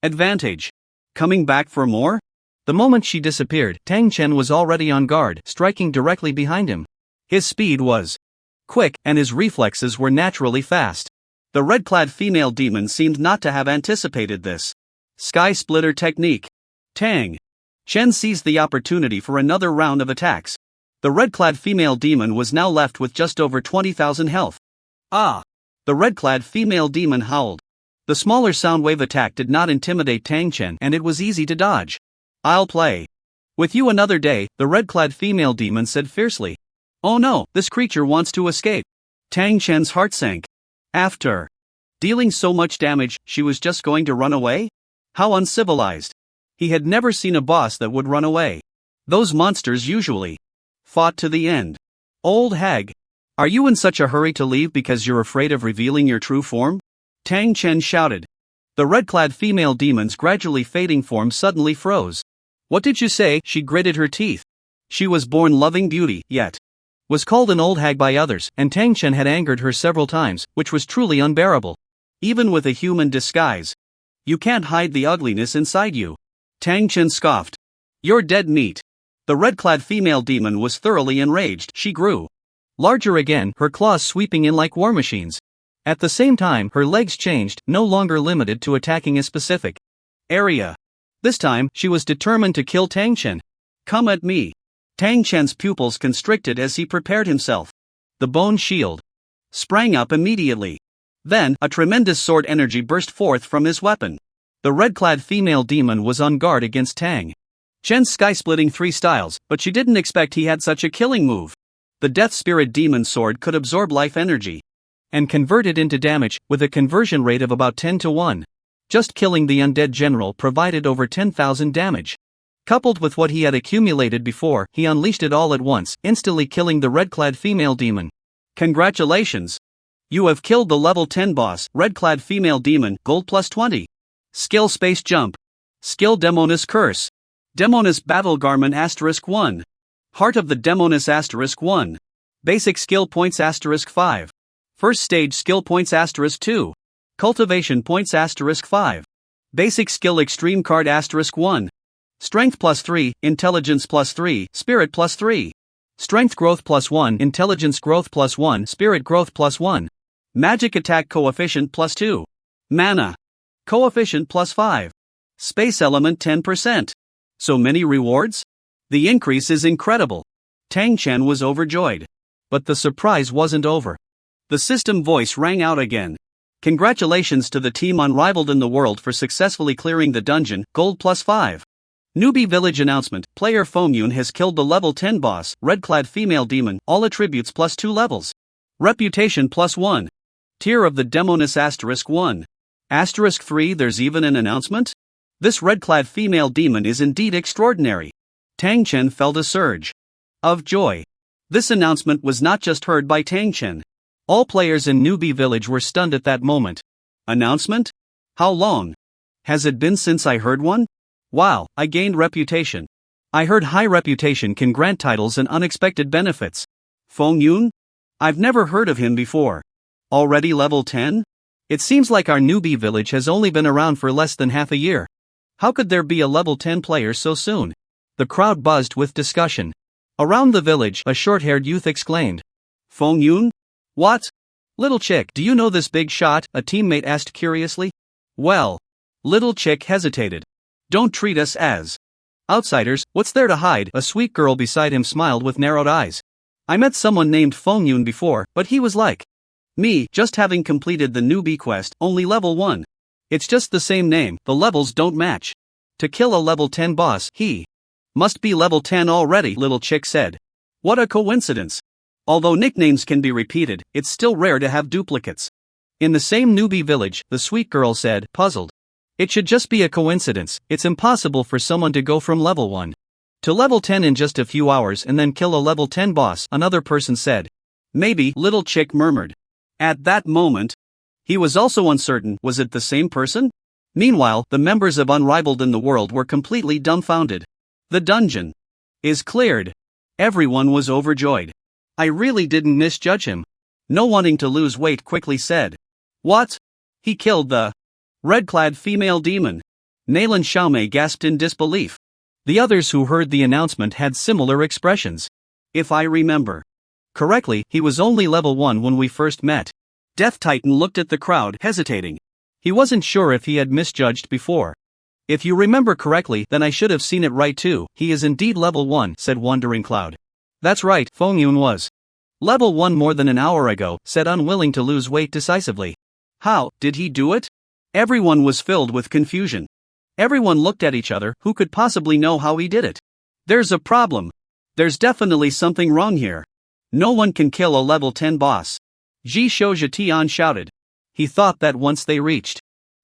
advantage. Coming back for more? The moment she disappeared, Tang Chen was already on guard, striking directly behind him. His speed was quick, and his reflexes were naturally fast. The red-clad female demon seemed not to have anticipated this Sky Splitter technique. Tang Chen seized the opportunity for another round of attacks. The red-clad female demon was now left with just over 20,000 health. Ah! The red-clad female demon howled. The smaller sound wave attack did not intimidate Tang Chen, and it was easy to dodge. I'll play with you another day, the red-clad female demon said fiercely. Oh no, this creature wants to escape. Tang Chen's heart sank. After dealing so much damage, she was just going to run away? How uncivilized. He had never seen a boss that would run away. Those monsters usually fought to the end. Old hag. Are you in such a hurry to leave because you're afraid of revealing your true form? Tang Chen shouted. The red-clad female demon's gradually fading form suddenly froze. What did you say? She gritted her teeth. She was born loving beauty, yet was called an old hag by others, and Tang Chen had angered her several times, which was truly unbearable. Even with a human disguise, you can't hide the ugliness inside you. Tang Chen scoffed. You're dead meat. The red-clad female demon was thoroughly enraged. She grew larger again, her claws sweeping in like war machines. At the same time, her legs changed, no longer limited to attacking a specific area. This time, she was determined to kill Tang Chen. Come at me. Tang Chen's pupils constricted as he prepared himself. The bone shield sprang up immediately. Then, a tremendous sword energy burst forth from his weapon. The red-clad female demon was on guard against Tang Chen's sky-splitting 3 styles, but she didn't expect he had such a killing move. The Death Spirit Demon Sword could absorb life energy and convert it into damage, with a conversion rate of about 10 to 1. Just killing the undead general provided over 10,000 damage. Coupled with what he had accumulated before, he unleashed it all at once, instantly killing the red-clad female demon. Congratulations! You have killed the level 10 boss, red-clad female demon, gold plus 20. Skill space jump. Skill Demoness Curse. Demoness Battle Garment *1. Heart of the Demoness *1. Basic skill points *5. First stage skill points *2. Cultivation points *5. Basic skill extreme card *1. Strength plus 3, intelligence plus 3, spirit plus 3. Strength growth plus 1, intelligence growth plus 1, spirit growth plus 1. Magic attack coefficient plus 2. Mana coefficient plus 5. Space element 10%. So many rewards? The increase is incredible. Tang Chen was overjoyed. But the surprise wasn't over. The system voice rang out again. Congratulations to the team Unrivaled in the World for successfully clearing the dungeon, gold plus 5. Newbie Village announcement, player Fengyun has killed the level 10 boss, red-clad female demon, all attributes plus 2 levels. Reputation plus 1. Tier of the Demoness *1. *3 There's even an announcement? This red-clad female demon is indeed extraordinary. Tang Chen felt a surge of joy. This announcement was not just heard by Tang Chen. All players in Newbie Village were stunned at that moment. Announcement? How long has it been since I heard one? Wow, I gained reputation. I heard high reputation can grant titles and unexpected benefits. Fengyun? I've never heard of him before. Already level 10? It seems like our Newbie Village has only been around for less than half a year. How could there be a level 10 player so soon? The crowd buzzed with discussion. Around the village, a short-haired youth exclaimed. Fengyun? What? Little chick, do you know this big shot? A teammate asked curiously. Well, little chick hesitated. Don't treat us as outsiders, what's there to hide? A sweet girl beside him smiled with narrowed eyes. I met someone named Fengyun before, but he was like me, just having completed the newbie quest, only level 1. It's just the same name, the levels don't match. To kill a level 10 boss, he must be level 10 already, little chick said. What a coincidence. Although nicknames can be repeated, it's still rare to have duplicates. In the same Newbie Village, the sweet girl said, puzzled. It should just be a coincidence. It's impossible for someone to go from level 1 to level 10 in just a few hours and then kill a level 10 boss, another person said. Maybe, little chick murmured. At that moment, he was also uncertain, was it the same person? Meanwhile, the members of Unrivaled in the World were completely dumbfounded. The dungeon is cleared. Everyone was overjoyed. I really didn't misjudge him. No wanting to lose weight quickly said. What? He killed the red-clad female demon. Nalan Xiaomei gasped in disbelief. The others who heard the announcement had similar expressions. If I remember correctly, he was only level 1 when we first met. Death Titan looked at the crowd, hesitating. He wasn't sure if he had misjudged before. If you remember correctly, then I should have seen it right too. He is indeed level 1, said Wandering Cloud. That's right, Fengyun was level 1 more than an hour ago, said unwilling to lose weight decisively. How did he do it? Everyone was filled with confusion. Everyone looked at each other, who could possibly know how he did it? There's a problem. There's definitely something wrong here. No one can kill a level 10 boss. Ji Tian shouted. He thought that once they reached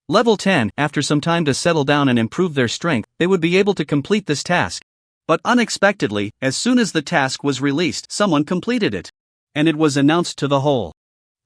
level 10, after some time to settle down and improve their strength, they would be able to complete this task. But unexpectedly, as soon as the task was released, someone completed it. And it was announced to the whole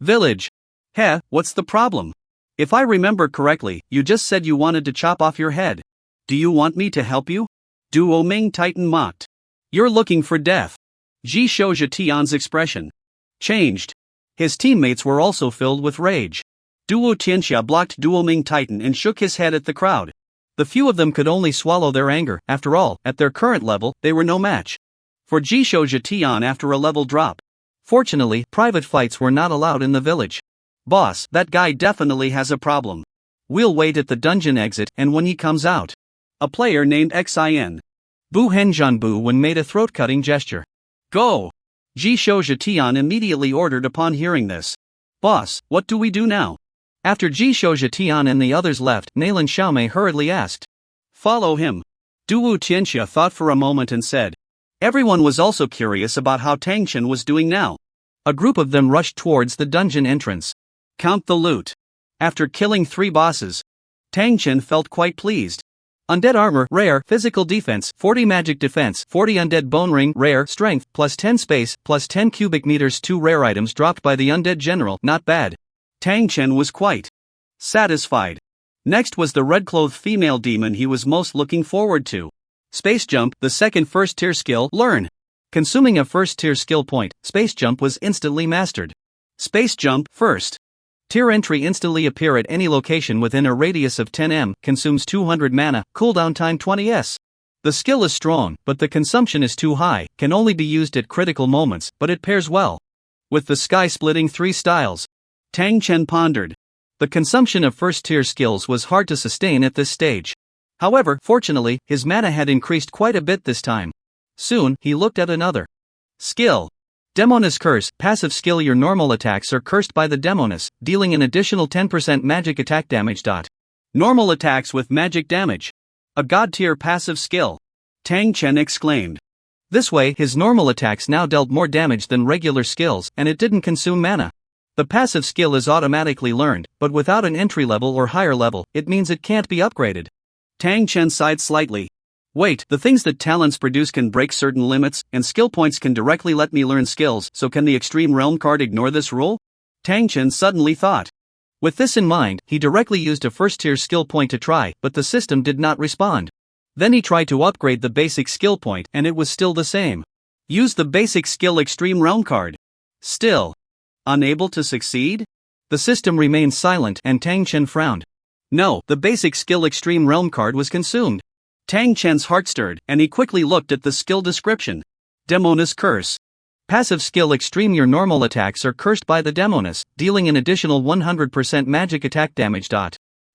village. Heh, what's the problem? If I remember correctly, you just said you wanted to chop off your head. Do you want me to help you? Duo Ming Titan mocked. You're looking for death. Ji Tian's expression changed. His teammates were also filled with rage. Duo Tianxia blocked Duo Ming Titan and shook his head at the crowd. The few of them could only swallow their anger. After all, at their current level, they were no match for Ji Tian after a level drop. Fortunately, private fights were not allowed in the village. Boss, that guy definitely has a problem. We'll wait at the dungeon exit, and when he comes out. A player named Xin Bu Henjanbu Wen made a throat-cutting gesture. Go! Ji Tian immediately ordered upon hearing this. Boss, what do we do now? After Ji Tian and the others left, Nalan Xiaomei hurriedly asked. Follow him. Duwu Tianxia thought for a moment and said. Everyone was also curious about how Tang Chen was doing now. A group of them rushed towards the dungeon entrance. Count the loot. After killing 3 bosses, Tang Chen felt quite pleased. Undead armor, rare, physical defense, 40 magic defense, 40 undead bone ring, rare, strength, plus 10 space, plus 10 cubic meters, 2 rare items dropped by the undead general, not bad. Tang Chen was quite satisfied. Next was the red-clothed female demon he was most looking forward to. Space Jump, the second first-tier skill, learn. Consuming a first-tier skill point, Space Jump was instantly mastered. Space Jump, first tier entry instantly appear at any location within a radius of 10 m, consumes 200 mana, cooldown time 20 s. The skill is strong, but the consumption is too high, can only be used at critical moments, but it pairs well with the sky-splitting 3 styles. Tang Chen pondered. The consumption of first-tier skills was hard to sustain at this stage. However, fortunately, his mana had increased quite a bit this time. Soon, he looked at another skill. Demoness Curse, passive skill. Your normal attacks are cursed by the Demoness, dealing an additional 10% magic attack damage. Normal attacks with magic damage. A god-tier passive skill. Tang Chen exclaimed. This way, his normal attacks now dealt more damage than regular skills, and it didn't consume mana. The passive skill is automatically learned, but without an entry level or higher level, it means it can't be upgraded. Tang Chen sighed slightly. Wait, the things that talents produce can break certain limits, and skill points can directly let me learn skills, so can the Extreme Realm card ignore this rule? Tang Chen suddenly thought. With this in mind, he directly used a first-tier skill point to try, but the system did not respond. Then he tried to upgrade the basic skill point, and it was still the same. Use the basic skill Extreme Realm card. Still unable to succeed? The system remained silent, and Tang Chen frowned. No, the basic skill Extreme Realm card was consumed. Tang Chen's heart stirred, and he quickly looked at the skill description. Demoness Curse. Passive skill Extreme. Your normal attacks are cursed by the Demoness, dealing an additional 100% magic attack damage.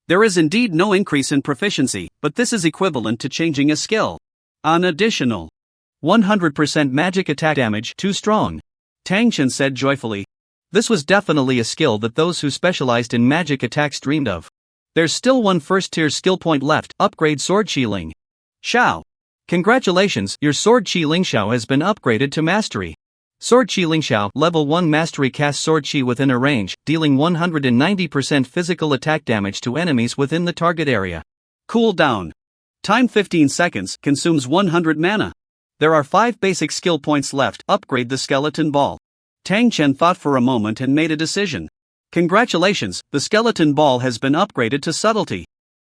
There is indeed no increase in proficiency, but this is equivalent to changing a skill. An additional 100% magic attack damage, too strong. Tang Chen said joyfully. This was definitely a skill that those who specialized in magic attacks dreamed of. There's still one first-tier skill point left, upgrade Sword Qi Ling Xiao. Congratulations, your Sword Qi Ling Xiao has been upgraded to Mastery. Sword Qi Ling Xiao, level 1 Mastery. Cast Sword Qi within a range, dealing 190% physical attack damage to enemies within the target area. Cooldown time 15 seconds, consumes 100 mana. There are 5 basic skill points left, upgrade the Skeleton Ball. Tang Chen thought for a moment and made a decision. Congratulations, the Skeleton Ball has been upgraded to Subtlety.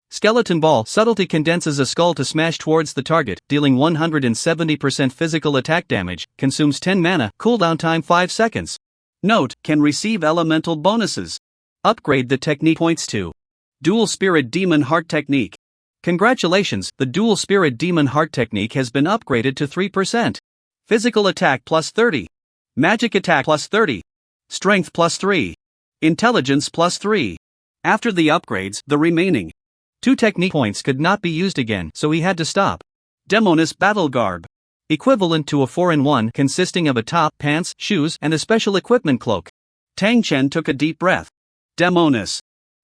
Skeleton Ball Subtlety condenses a skull to smash towards the target, dealing 170% physical attack damage, consumes 10 mana, cooldown time 5 seconds. Note, can receive elemental bonuses. Upgrade the technique points to Dual Spirit Demon Heart Technique. Congratulations, the Dual Spirit Demon Heart Technique has been upgraded to 3%. Physical attack plus 30. Magic attack plus 30. Strength plus 3. Intelligence plus 3. After the upgrades, the remaining 2 technique points could not be used again, so he had to stop. Demoness Battle Garb. Equivalent to a 4-in-1 consisting of a top, pants, shoes, and a special equipment cloak. Tang Chen took a deep breath. Demoness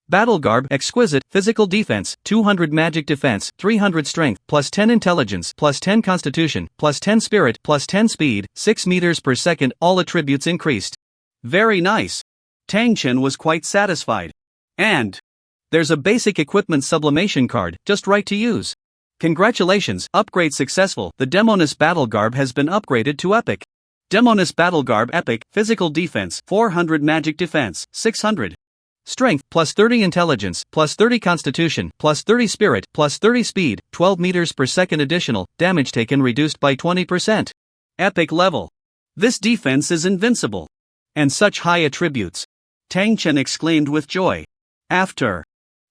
Battle Garb. Exquisite, physical defense, 200 magic defense, 300 strength, plus 10 intelligence, plus 10 constitution, plus 10 spirit, plus 10 speed, 6 meters per second, all attributes increased. Very nice. Tang Chen was quite satisfied. And there's a basic equipment sublimation card, just right to use. Congratulations, upgrade successful. The Demoness Battle Garb has been upgraded to Epic. Demoness Battle Garb Epic, physical defense, 400 magic defense, 600 strength, plus 30 intelligence, plus 30 constitution, plus 30 spirit, plus 30 speed, 12 meters per second additional, damage taken reduced by 20%. Epic level. This defense is invincible. And such high attributes. Tang Chen exclaimed with joy. After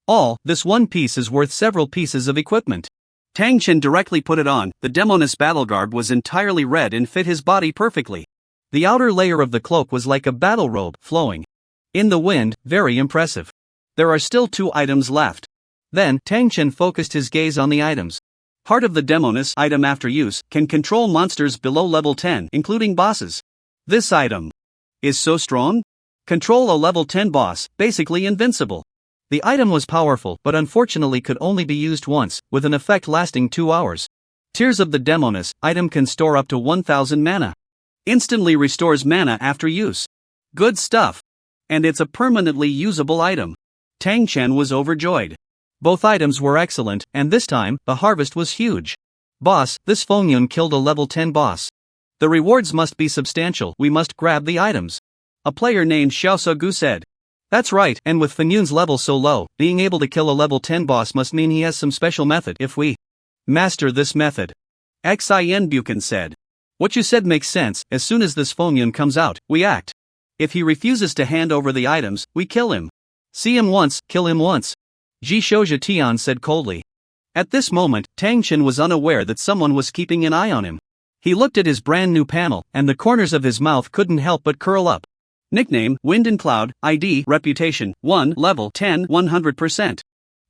all, this one piece is worth several pieces of equipment. Tang Chen directly put it on. The Demoness Battle Garb was entirely red and fit his body perfectly. The outer layer of the cloak was like a battle robe, flowing in the wind, very impressive. There are still 2 items left. Then, Tang Chen focused his gaze on the items. Heart of the Demoness item after use, can control monsters below level 10, including bosses. This item is so strong? Control a level 10 boss, basically invincible. The item was powerful, but unfortunately could only be used once, with an effect lasting 2 hours. Tears of the Demoness item can store up to 1000 mana. Instantly restores mana after use. Good stuff. And it's a permanently usable item. Tang Chen was overjoyed. Both items were excellent, and this time, the harvest was huge. Boss, this Fongyun killed a level 10 boss. The rewards must be substantial, we must grab the items. A player named Xiaosogu said. That's right, and with Fongyun's level so low, being able to kill a level 10 boss must mean he has some special method if we master this method. Xin Buchan said. What you said makes sense, as soon as this Fongyun comes out, we act. If he refuses to hand over the items, we kill him. See him once, kill him once. Ji Shouja Tian said coldly. At this moment, Tang Chen was unaware that someone was keeping an eye on him. He looked at his brand new panel, and the corners of his mouth couldn't help but curl up. Nickname, Wind and Cloud, ID, Reputation, 1, Level 10, 100%.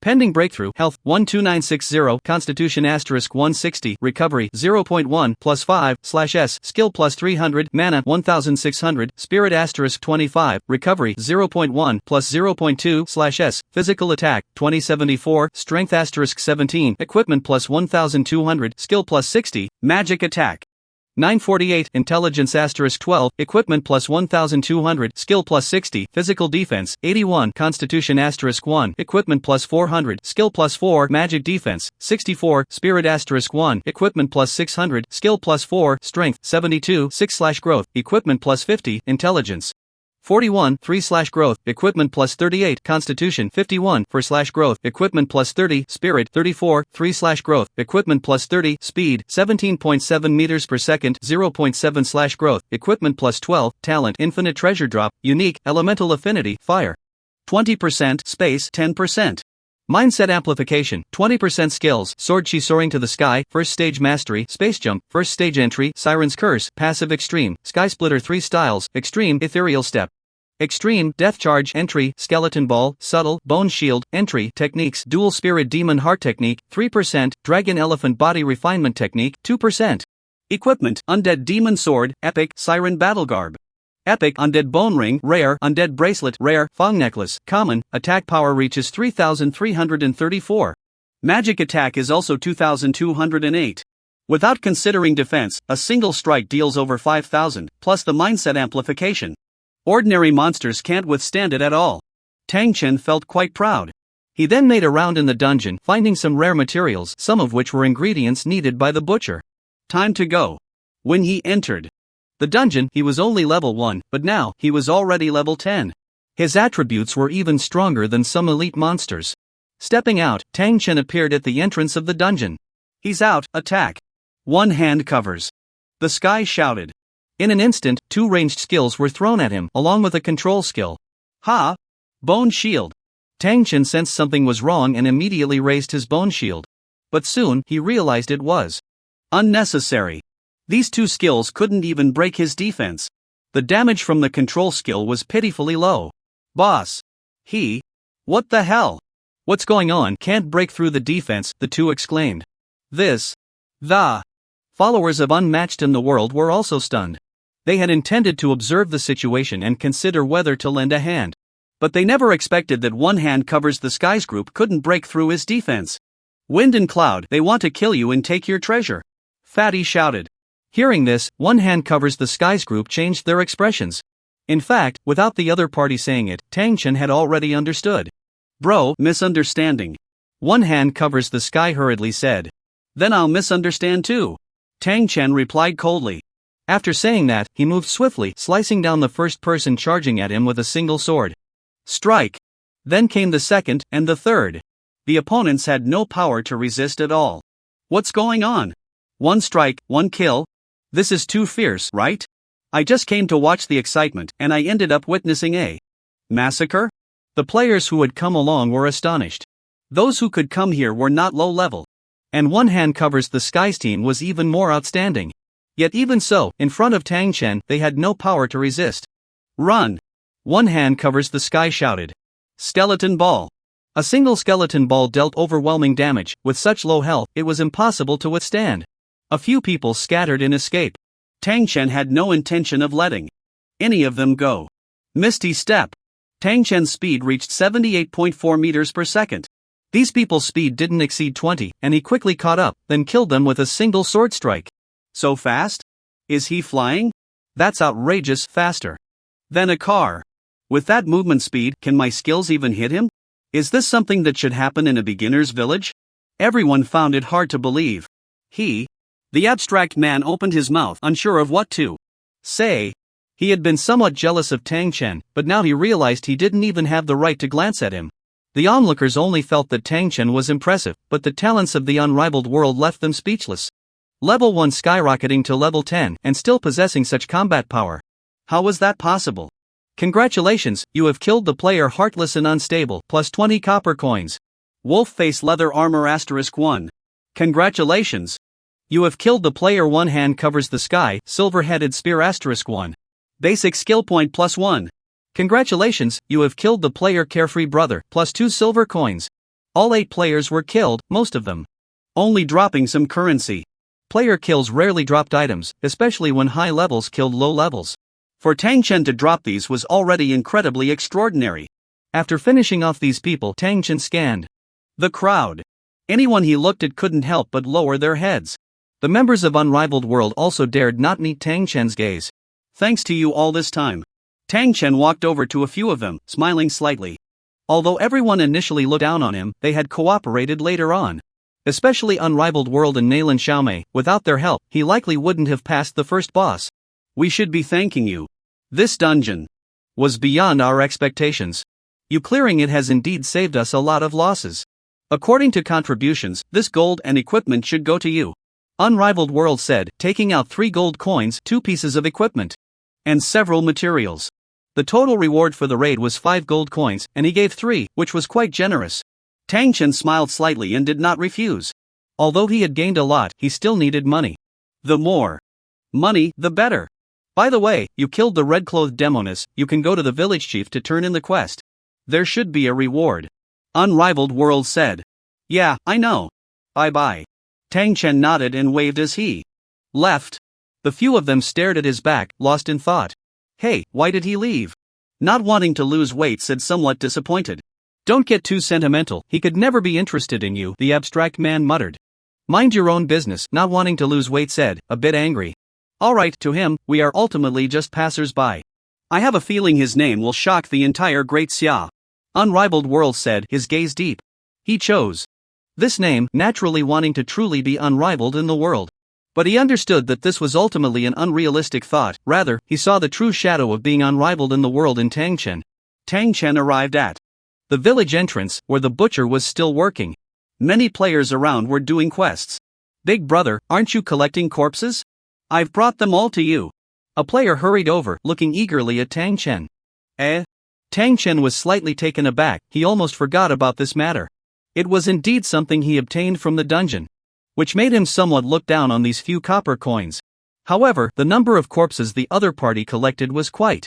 Pending Breakthrough, Health, 12960, Constitution * 160, Recovery, 0.1, plus 5/S, Skill plus 300, Mana, 1600, Spirit * 25, Recovery, 0.1, plus 0.2/S, Physical Attack, 2074, Strength * 17, Equipment plus 1200, Skill plus 60, Magic Attack. 948, Intelligence * 12, Equipment plus 1200, Skill plus 60, Physical Defense, 81, Constitution * 1, Equipment plus 400, Skill plus 4, Magic Defense, 64, Spirit * 1, Equipment plus 600, Skill plus 4, Strength, 72, 6/Growth, Equipment plus 50, Intelligence. 41, 3/Growth, Equipment plus 38, Constitution, 51, 4/Growth, Equipment plus 30, Spirit, 34, 3/Growth, Equipment plus 30, Speed, 17.7 meters per second, 0.7/Growth, Equipment plus 12, Talent, Infinite Treasure Drop, Unique, Elemental Affinity, Fire. 20%, Space, 10%. Mindset Amplification, 20% Skills, Sword Chi Soaring to the Sky, First Stage Mastery, Space Jump, First Stage Entry, Siren's Curse, Passive Extreme, Sky Splitter 3 Styles, Extreme, Ethereal Step. Extreme, Death Charge, Entry, Skeleton Ball, Subtle, Bone Shield, Entry, Techniques, Dual Spirit Demon Heart Technique, 3%, Dragon Elephant Body Refinement Technique, 2%. Equipment, Undead Demon Sword, Epic, Siren Battle Garb. Epic, Undead Bone Ring, Rare, Undead Bracelet, Rare, Fong Necklace, Common, Attack Power reaches 3334. Magic Attack is also 2208. Without considering defense, a single strike deals over 5000, plus the Mindset Amplification. Ordinary monsters can't withstand it at all. Tang Chen felt quite proud. He then made a round in the dungeon, finding some rare materials, some of which were ingredients needed by the butcher. Time to go. When he entered the dungeon, he was only level 1, but now, he was already level 10. His attributes were even stronger than some elite monsters. Stepping out, Tang Chen appeared at the entrance of the dungeon. He's out, attack. One hand covers. The sky shouted. In an instant, 2 ranged skills were thrown at him, along with a control skill. Ha! Bone Shield. Tang Chen sensed something was wrong and immediately raised his Bone Shield. But soon, he realized it was unnecessary. These 2 skills couldn't even break his defense. The damage from the control skill was pitifully low. Boss. What the hell? What's going on? Can't break through the defense, the 2 exclaimed. The followers of Unmatched in the World were also stunned. They had intended to observe the situation and consider whether to lend a hand. But they never expected that One Hand Covers the Skies group couldn't break through his defense. Wind and Cloud, they want to kill you and take your treasure. Fatty shouted. Hearing this, One Hand Covers the Skies group changed their expressions. In fact, without the other party saying it, Tang Chen had already understood. Bro, misunderstanding. One Hand Covers the Sky hurriedly said. Then I'll misunderstand too. Tang Chen replied coldly. After saying that, he moved swiftly, slicing down the first person charging at him with a single sword. Strike. Then came the second, and the third. The opponents had no power to resist at all. What's going on? 1 strike, 1 kill? This is too fierce, right? I just came to watch the excitement, and I ended up witnessing a massacre? The players who had come along were astonished. Those who could come here were not low level. And One Hand Covers the Skies team was even more outstanding. Yet even so, in front of Tang Chen, they had no power to resist. Run! One Hand Covers the Sky shouted. Skeleton Ball. A single skeleton ball dealt overwhelming damage. With such low health, it was impossible to withstand. A few people scattered in escape. Tang Chen had no intention of letting any of them go. Misty Step. Tang Chen's speed reached 78.4 meters per second. These people's speed didn't exceed 20, and he quickly caught up, then killed them with a single sword strike. So fast? Is he flying? That's outrageous, faster than a car. With that movement speed, can my skills even hit him? Is this something that should happen in a beginner's village? Everyone found it hard to believe. The abstract man opened his mouth, unsure of what to say. He had been somewhat jealous of Tang Chen, but now he realized he didn't even have the right to glance at him. The onlookers only felt that Tang Chen was impressive, but the talents of the unrivaled world left them speechless. Level 1 skyrocketing to level 10 and still possessing such combat power. How was that possible? Congratulations, you have killed the player Heartless and Unstable, plus 20 copper coins. Wolf Face Leather Armor *1. Congratulations. You have killed the player One Hand Covers the Sky, Silver-Headed Spear *1. Basic skill point +1. Congratulations, you have killed the player Carefree Brother, plus 2 silver coins. All 8 players were killed, most of them only dropping some currency. Player kills rarely dropped items, especially when high levels killed low levels. For Tang Chen to drop these was already incredibly extraordinary. After finishing off these people, Tang Chen scanned the crowd. Anyone he looked at couldn't help but lower their heads. The members of Unrivaled World also dared not meet Tang Chen's gaze. Thanks to you all this time. Tang Chen walked over to a few of them, smiling slightly. Although everyone initially looked down on him, they had cooperated later on. Especially Unrivaled World and Nayland Xiaomei, without their help, he likely wouldn't have passed the first boss. We should be thanking you. This dungeon was beyond our expectations. You clearing it has indeed saved us a lot of losses. According to contributions, this gold and equipment should go to you. Unrivaled World said, taking out 3 gold coins, 2 pieces of equipment, and several materials. The total reward for the raid was 5 gold coins, and he gave 3, which was quite generous. Tang Chen smiled slightly and did not refuse. Although he had gained a lot, he still needed money. The more money, the better. By the way, you killed the red-clothed demoness, you can go to the village chief to turn in the quest. There should be a reward. Unrivaled World said. Yeah, I know. Bye-bye. Tang Chen nodded and waved as he left. The few of them stared at his back, lost in thought. Hey, why did he leave? Not wanting to lose weight said, somewhat disappointed. Don't get too sentimental, he could never be interested in you, the abstract man muttered. Mind your own business, not wanting to lose weight said, a bit angry. Alright, to him, we are ultimately just passers-by. I have a feeling his name will shock the entire Great Xia. Unrivaled World said, his gaze deep. He chose this name, naturally wanting to truly be unrivaled in the world. But he understood that this was ultimately an unrealistic thought, rather, he saw the true shadow of being unrivaled in the world in Tang Chen. Tang Chen arrived at the village entrance, where the butcher was still working. Many players around were doing quests. Big brother, aren't you collecting corpses? I've brought them all to you. A player hurried over, looking eagerly at Tang Chen. Tang Chen was slightly taken aback, he almost forgot about this matter. It was indeed something he obtained from the dungeon, which made him somewhat look down on these few copper coins. However, the number of corpses the other party collected was quite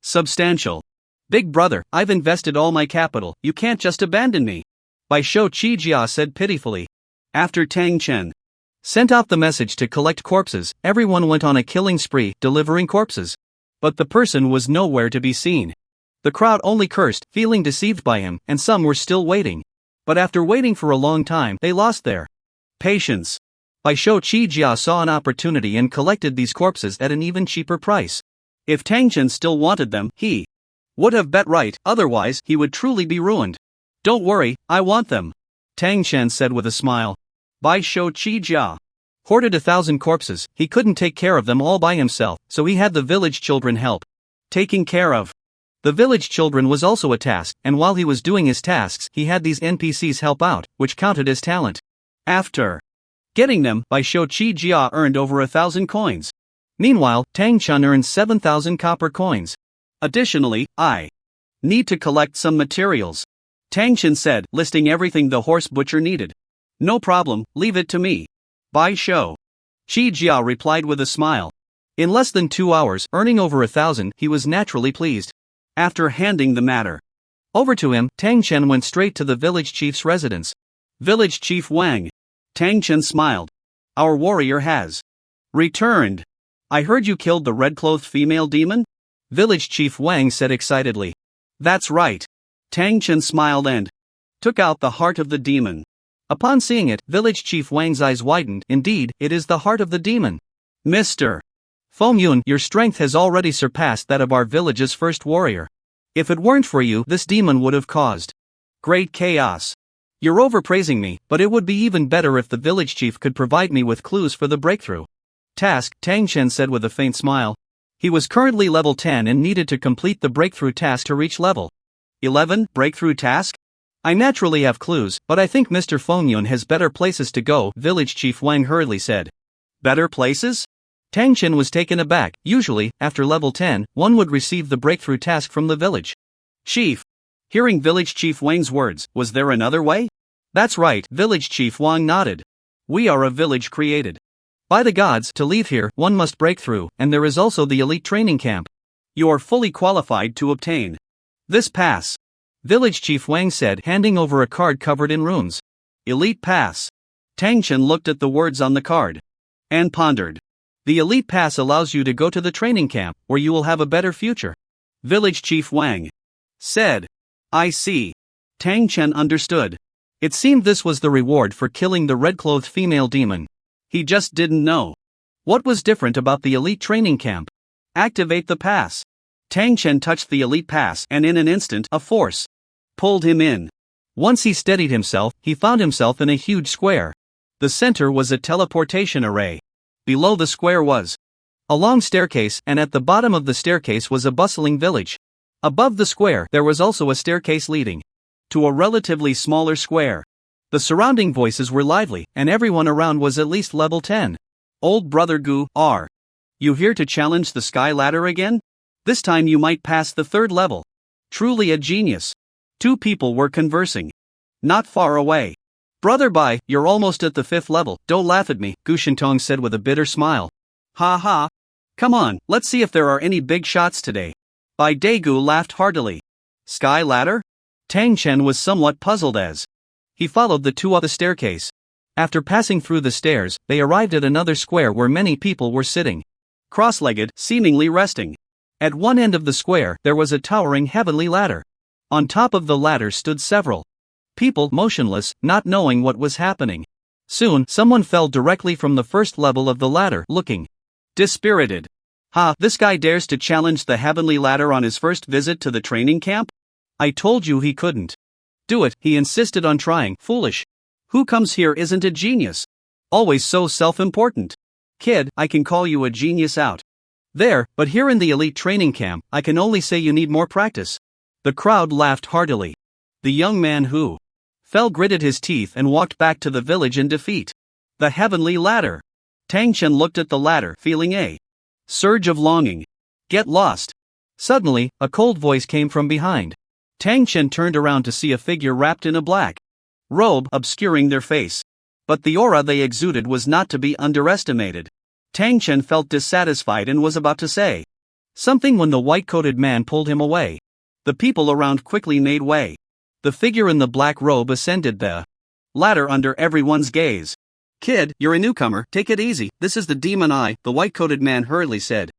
substantial. Big brother, I've invested all my capital, you can't just abandon me. Bai Shou Qijia said pitifully. After Tang Chen sent out the message to collect corpses, everyone went on a killing spree, delivering corpses. But the person was nowhere to be seen. The crowd only cursed, feeling deceived by him, and some were still waiting. But after waiting for a long time, they lost their patience. Bai Shou Qijia saw an opportunity and collected these corpses at an even cheaper price. If Tang Chen still wanted them, he would have bet right, otherwise he would truly be ruined. Don't worry, I want them, Tang Chen said with a smile. Bai Shou Qijia hoarded 1,000 corpses, he couldn't take care of them all by himself, so he had the village children help. Taking care of the village children was also a task, and while he was doing his tasks, he had these NPCs help out, which counted as talent. After getting them, Bai Shou Qijia earned over 1,000 coins. Meanwhile, Tang Chen earned 7,000 copper coins. Additionally, I need to collect some materials, Tang Chen said, listing everything the horse butcher needed. No problem, leave it to me. Bai Shou Qijia replied with a smile. In less than 2 hours, earning over 1,000, he was naturally pleased. After handing the matter over to him, Tang Chen went straight to the village chief's residence. Village Chief Wang. Tang Chen smiled. Our warrior has returned. I heard you killed the red-clothed female demon? Village Chief Wang said excitedly. That's right. Tang Chen smiled and took out the heart of the demon. Upon seeing it, Village Chief Wang's eyes widened. Indeed, it is the heart of the demon. Mr. Feng Yun, your strength has already surpassed that of our village's first warrior. If it weren't for you, this demon would have caused Great chaos. You're overpraising me, but it would be even better if the village chief could provide me with clues for the breakthrough task, Tang Chen said with a faint smile. He was currently level 10 and needed to complete the breakthrough task to reach level 11. Breakthrough task? I naturally have clues, but I think Mr. Fengyun has better places to go, Village Chief Wang hurriedly said. Better places? Tang Chen was taken aback. Usually, after level 10, one would receive the breakthrough task from the village chief. Hearing Village Chief Wang's words, was there another way? That's right, Village Chief Wang nodded. We are a village created by the gods. To leave here, one must break through, and there is also the elite training camp. You are fully qualified to obtain this pass, Village Chief Wang said, handing over a card covered in runes. Elite Pass. Tang Chen looked at the words on the card and pondered. The Elite Pass allows you to go to the training camp, where you will have a better future, Village Chief Wang said. I see. Tang Chen understood. It seemed this was the reward for killing the red-clothed female demon. He just didn't know what was different about the elite training camp. Activate the pass. Tang Chen touched the elite pass and in an instant a force pulled him in. Once he steadied himself, he found himself in a huge square. The center was a teleportation array. Below the square was a long staircase, and at the bottom of the staircase was a bustling village. Above the square there was also a staircase leading to a relatively smaller square. The surrounding voices were lively, and everyone around was at least level 10. Old Brother Gu, are you here to challenge the sky ladder again? This time you might pass the 3rd level. Truly a genius. Two people were conversing not far away. Brother Bai, you're almost at the 5th level, don't laugh at me, Gu Shintong said with a bitter smile. Ha ha. Come on, let's see if there are any big shots today. Bai Daegu laughed heartily. Sky ladder? Tang Chen was somewhat puzzled as he followed the two up the staircase. After passing through the stairs, they arrived at another square where many people were sitting cross-legged, seemingly resting. At one end of the square there was a towering heavenly ladder. On top of the ladder stood several people motionless, not knowing what was happening. Soon, someone fell directly from the 1st level of the ladder, looking dispirited. Ha, this guy dares to challenge the heavenly ladder on his first visit to the training camp? I told you he couldn't do it, he insisted on trying. Foolish. Who comes here isn't a genius. Always so self-important. Kid, I can call you a genius out there, but here in the elite training camp, I can only say you need more practice. The crowd laughed heartily. The young man who fell gritted his teeth and walked back to the village in defeat. The heavenly ladder. Tang Chen looked at the ladder, feeling a surge of longing. Get lost. Suddenly, a cold voice came from behind. Tang Chen turned around to see a figure wrapped in a black robe obscuring their face. But the aura they exuded was not to be underestimated. Tang Chen felt dissatisfied and was about to say something when the white-coated man pulled him away. The people around quickly made way. The figure in the black robe ascended the ladder under everyone's gaze. Kid, you're a newcomer, take it easy, this is the Demon Eye, the white-coated man hurriedly said.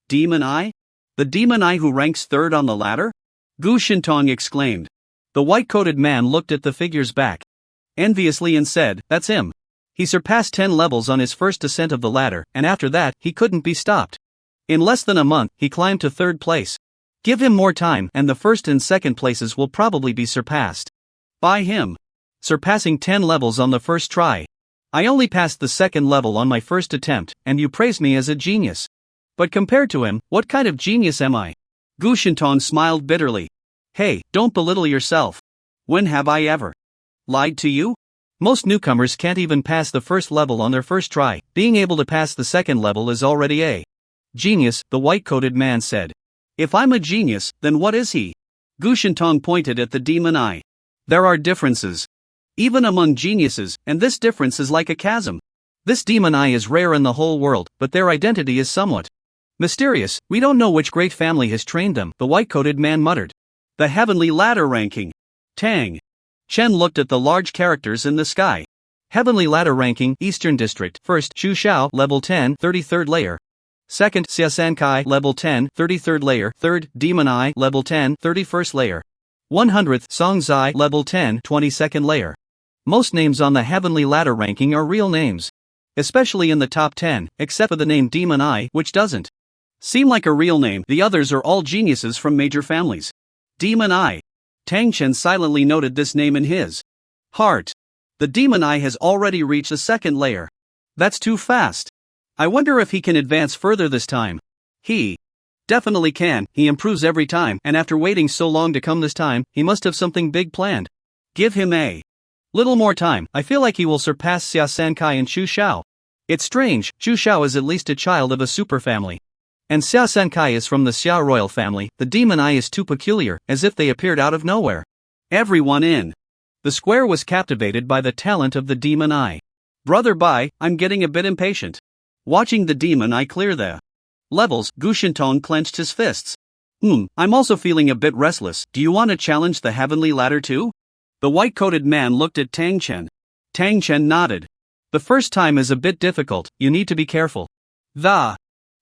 Demon Eye? The Demon Eye who ranks 3rd on the ladder? Gu Shintong exclaimed. The white-coated man looked at the figure's back enviously and said, that's him. He surpassed 10 levels on his first ascent of the ladder, and after that, he couldn't be stopped. In less than a month, he climbed to 3rd place. Give him more time, and the 1st and 2nd places will probably be surpassed by him. Surpassing 10 levels on the first try. I only passed the 2nd level on my first attempt, and you praise me as a genius. But compared to him, what kind of genius am I? Gu Shintong smiled bitterly. Hey, don't belittle yourself. When have I ever lied to you? Most newcomers can't even pass the 1st level on their first try. Being able to pass the 2nd level is already a genius, the white-coated man said. If I'm a genius, then what is he? Gu Shintong pointed at the Demon Eye. There are differences even among geniuses, and this difference is like a chasm. This Demon Eye is rare in the whole world, but their identity is somewhat mysterious. We don't know which great family has trained them, the white-coated man muttered. The heavenly ladder ranking. Tang Chen looked at the large characters in the sky. Heavenly ladder ranking, Eastern District, 1st, Shu Xiao, level 10, 33rd layer. 2nd, Xia Kai, level 10, 33rd layer. 3rd, Demon Eye, level 10, 31st layer. 100th, Song Zai, level 10, 22nd layer. Most names on the heavenly ladder ranking are real names. Especially in the top 10, except for the name Demon Eye, which doesn't seem like a real name. The others are all geniuses from major families. Demon Eye. Tang Chen silently noted this name in his heart. The demon eye has already reached the second layer. That's too fast. I wonder if he can advance further this time. He definitely can, he improves every time, and after waiting so long to come this time, he must have something big planned. Give him a little more time, I feel like he will surpass Xia Sankai and Chu Xiao. It's strange, Chu Xiao is at least a child of a super family. And Xia Sankai is from the Xia royal family. The demon eye is too peculiar, as if they appeared out of nowhere. Everyone in the square was captivated by the talent of the demon eye. Brother Bai, I'm getting a bit impatient. Watching the demon eye clear the levels, Gu Shintong clenched his fists. I'm also feeling a bit restless. Do you want to challenge the heavenly ladder too? The white-coated man looked at Tang Chen. Tang Chen nodded. The first time is a bit difficult, you need to be careful. The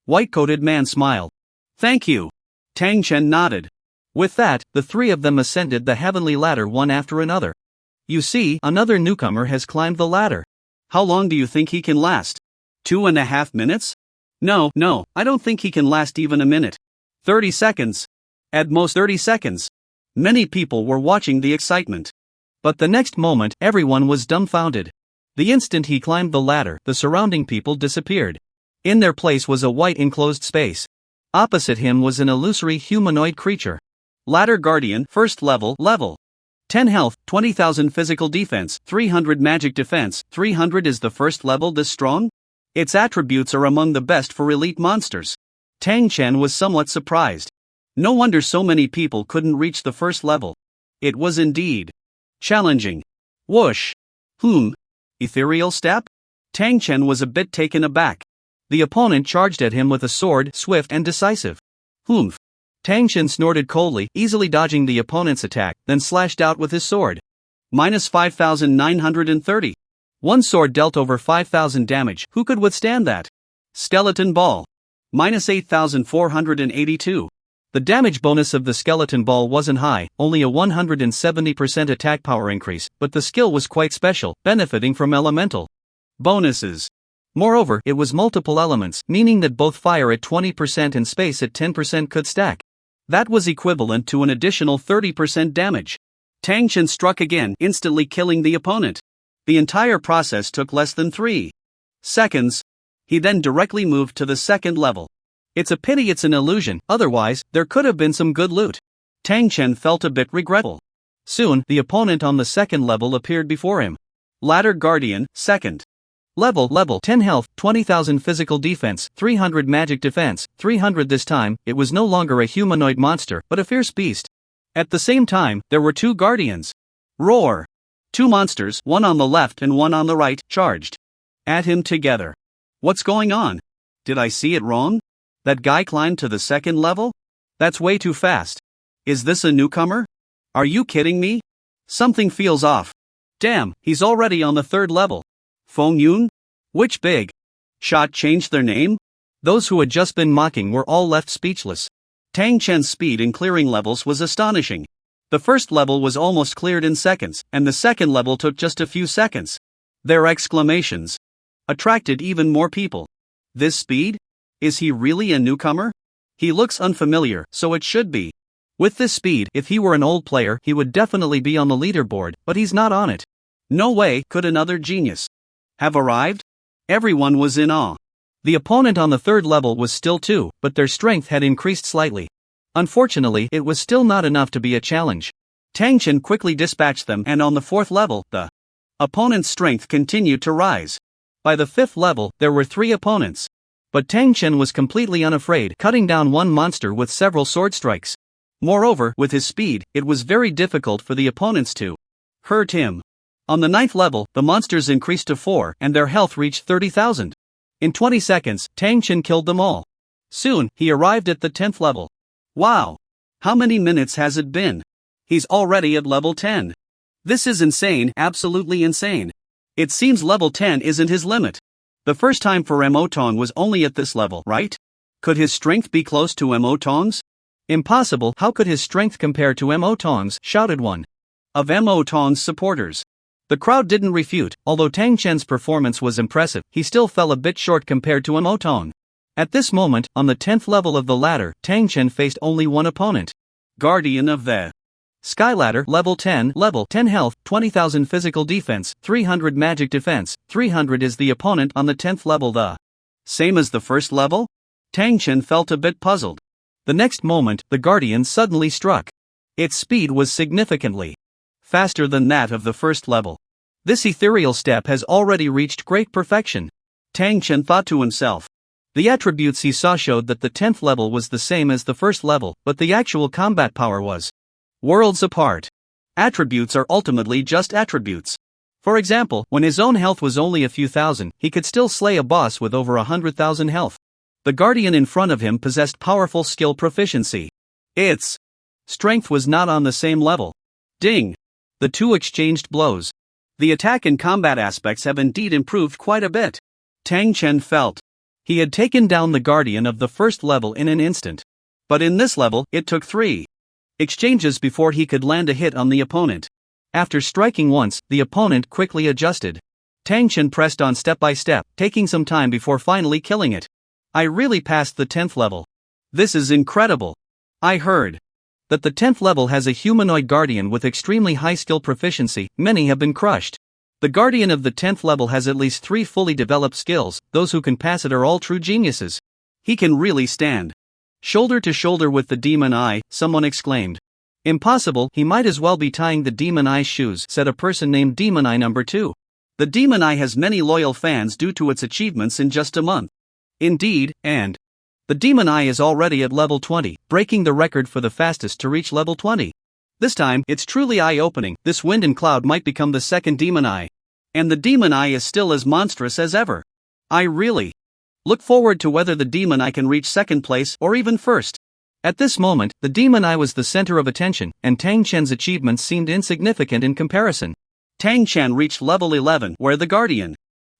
white-coated man smiled. Thank you. Tang Chen nodded. With that, the three of them ascended the heavenly ladder one after another. You see, another newcomer has climbed the ladder. How long do you think he can last? 2.5 minutes? No, I don't think he can last even a minute. 30 seconds. At most 30 seconds. Many people were watching the excitement. But the next moment, everyone was dumbfounded. The instant he climbed the ladder, the surrounding people disappeared. In their place was a white enclosed space. Opposite him was an illusory humanoid creature. Ladder Guardian, first level, 10 health, 20,000 physical defense, 300 magic defense, 300 is the first level this strong? Its attributes are among the best for elite monsters. Tang Chen was somewhat surprised. No wonder so many people couldn't reach the first level. It was indeed challenging. Whoosh! Ethereal step? Tang Chen was a bit taken aback. The opponent charged at him with a sword, swift and decisive. Tang Chen snorted coldly, easily dodging the opponent's attack, then slashed out with his sword. Minus 5,930. One sword dealt over 5,000 damage, who could withstand that? Skeleton Ball. Minus 8,482. The damage bonus of the Skeleton Ball wasn't high, only a 170% attack power increase, but the skill was quite special, benefiting from elemental bonuses. Moreover, it was multiple elements, meaning that both fire at 20% and space at 10% could stack. That was equivalent to an additional 30% damage. Tang Chen struck again, instantly killing the opponent. The entire process took less than 3 seconds. He then directly moved to the second level. It's a pity it's an illusion, otherwise, there could have been some good loot. Tang Chen felt a bit regretful. Soon, the opponent on the second level appeared before him. Ladder Guardian, second level 10 health, 20,000 physical defense, 300 magic defense, 300 this time. It was no longer a humanoid monster, but a fierce beast. At the same time, there were two guardians. Roar! 2 monsters, one on the left and one on the right, charged at him together. What's going on? Did I see it wrong? That guy climbed to the second level? That's way too fast. Is this a newcomer? Are you kidding me? Something feels off. Damn, he's already on the third level. Feng Yun? Which big shot changed their name? Those who had just been mocking were all left speechless. Tang Chen's speed in clearing levels was astonishing. The first level was almost cleared in seconds, and the second level took just a few seconds. Their exclamations attracted even more people. This speed? Is he really a newcomer? He looks unfamiliar, so it should be. With this speed, if he were an old player, he would definitely be on the leaderboard, but he's not on it. No way could another genius have arrived? Everyone was in awe. The opponent on the third level was still 2, but their strength had increased slightly. Unfortunately, it was still not enough to be a challenge. Tang Chen quickly dispatched them, and on the 4th level, the opponent's strength continued to rise. By the 5th level, there were 3 opponents. But Tang Chen was completely unafraid, cutting down one monster with several sword strikes. Moreover, with his speed, it was very difficult for the opponents to hurt him. On the 9th level, the monsters increased to 4, and their health reached 30,000. In 20 seconds, Tang Chen killed them all. Soon, he arrived at the 10th level. Wow! How many minutes has it been? He's already at level 10. This is insane, absolutely insane. It seems level 10 isn't his limit. The first time for Mo Tong was only at this level, right? Could his strength be close to Mo Tong's? Impossible. How could his strength compare to Mo Tong's? Shouted one of Mo Tong's supporters. The crowd didn't refute. Although Tang Chen's performance was impressive, he still fell a bit short compared to Mo Tong. At this moment, on the 10th level of the ladder, Tang Chen faced only one opponent. Guardian of the Skyladder, level 10 health, 20,000 physical defense, 300 magic defense, 300 is the opponent on the 10th level. The same as the first level? Tang Chen felt a bit puzzled. The next moment, the Guardian suddenly struck. Its speed was significantly faster than that of the first level. This ethereal step has already reached great perfection. Tang Chen thought to himself. The attributes he saw showed that the 10th level was the same as the first level, but the actual combat power was worlds apart. Attributes are ultimately just attributes. For example, when his own health was only a few thousand, he could still slay a boss with over 100,000 health. The Guardian in front of him possessed powerful skill proficiency. Its strength was not on the same level. Ding! The two exchanged blows. The attack and combat aspects have indeed improved quite a bit. Tang Chen felt he had taken down the Guardian of the first level in an instant. But in this level, it took 3 exchanges before he could land a hit on the opponent. After striking once, the opponent quickly adjusted. Tang Chen pressed on step by step, taking some time before finally killing it. I really passed the 10th level. This is incredible. I heard that the 10th level has a humanoid guardian with extremely high skill proficiency. Many have been crushed. The guardian of the 10th level has at least 3 fully developed skills. Those who can pass it are all true geniuses. He can really stand shoulder to shoulder with the Demon Eye, someone exclaimed. Impossible, he might as well be tying the Demon Eye's shoes, said a person named Demon Eye number 2. The Demon Eye has many loyal fans due to its achievements in just a month. Indeed, and the Demon Eye is already at level 20, breaking the record for the fastest to reach level 20. This time, it's truly eye-opening. This Wind and Cloud might become the second Demon Eye. And the Demon Eye is still as monstrous as ever. I really look forward to whether the Demon Eye can reach second place or even first. At this moment, the Demon Eye was the center of attention, and Tang Chen's achievements seemed insignificant in comparison. Tang Chen reached level 11, where the Guardian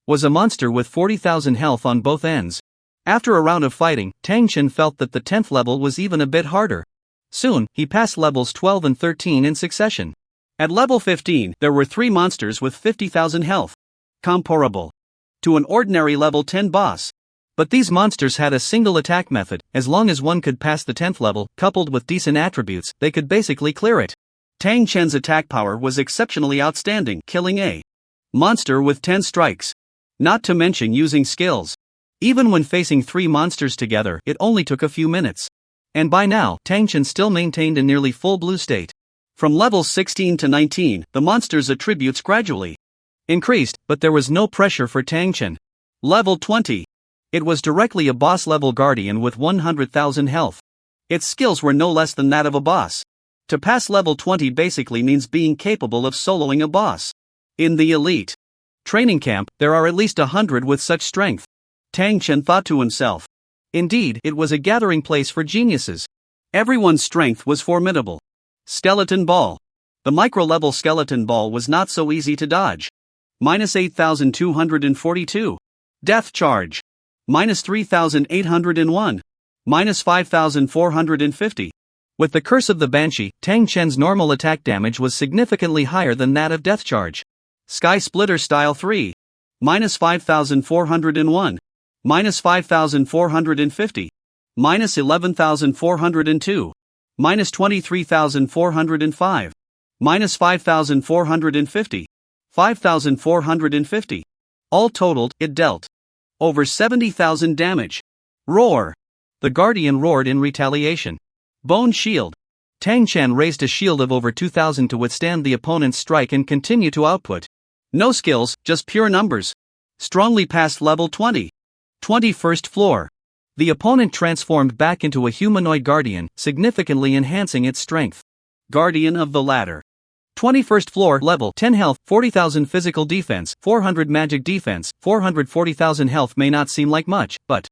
was a monster with 40,000 health on both ends. After a round of fighting, Tang Chen felt that the 10th level was even a bit harder. Soon, he passed levels 12 and 13 in succession. At level 15, there were 3 monsters with 50,000 health, comparable to an ordinary level 10 boss. But these monsters had a single attack method. As long as one could pass the 10th level, coupled with decent attributes, they could basically clear it. Tang Chen's attack power was exceptionally outstanding, killing a monster with 10 strikes. Not to mention using skills. Even when facing 3 monsters together, it only took a few minutes. And by now, Tang Chen still maintained a nearly full blue state. From levels 16 to 19, the monster's attributes gradually increased, but there was no pressure for Tang Chen. Level 20. It was directly a boss-level guardian with 100,000 health. Its skills were no less than that of a boss. To pass level 20 basically means being capable of soloing a boss. In the elite training camp, there are at least 100 with such strength. Tang Chen thought to himself. Indeed, it was a gathering place for geniuses. Everyone's strength was formidable. Skeleton Ball. The micro-level Skeleton Ball was not so easy to dodge. Minus 8,242. Death Charge. Minus 3,801. Minus 5,450. With the Curse of the Banshee, Tang Chen's normal attack damage was significantly higher than that of Death Charge. Sky Splitter Style 3. Minus 5,401. Minus 5,450. Minus 11,402. Minus 23,405. Minus 5,450. 5,450. All totaled, it dealt over 70,000 damage. Roar! The Guardian roared in retaliation. Bone Shield. Tang Chen raised a shield of over 2,000 to withstand the opponent's strike and continue to output. No skills, just pure numbers. Strongly past level 20. 21st floor. The opponent transformed back into a humanoid guardian, significantly enhancing its strength. Guardian of the Ladder. 21st floor, level 10 health, 40,000 physical defense, 400 magic defense, 440,000 health may not seem like much, but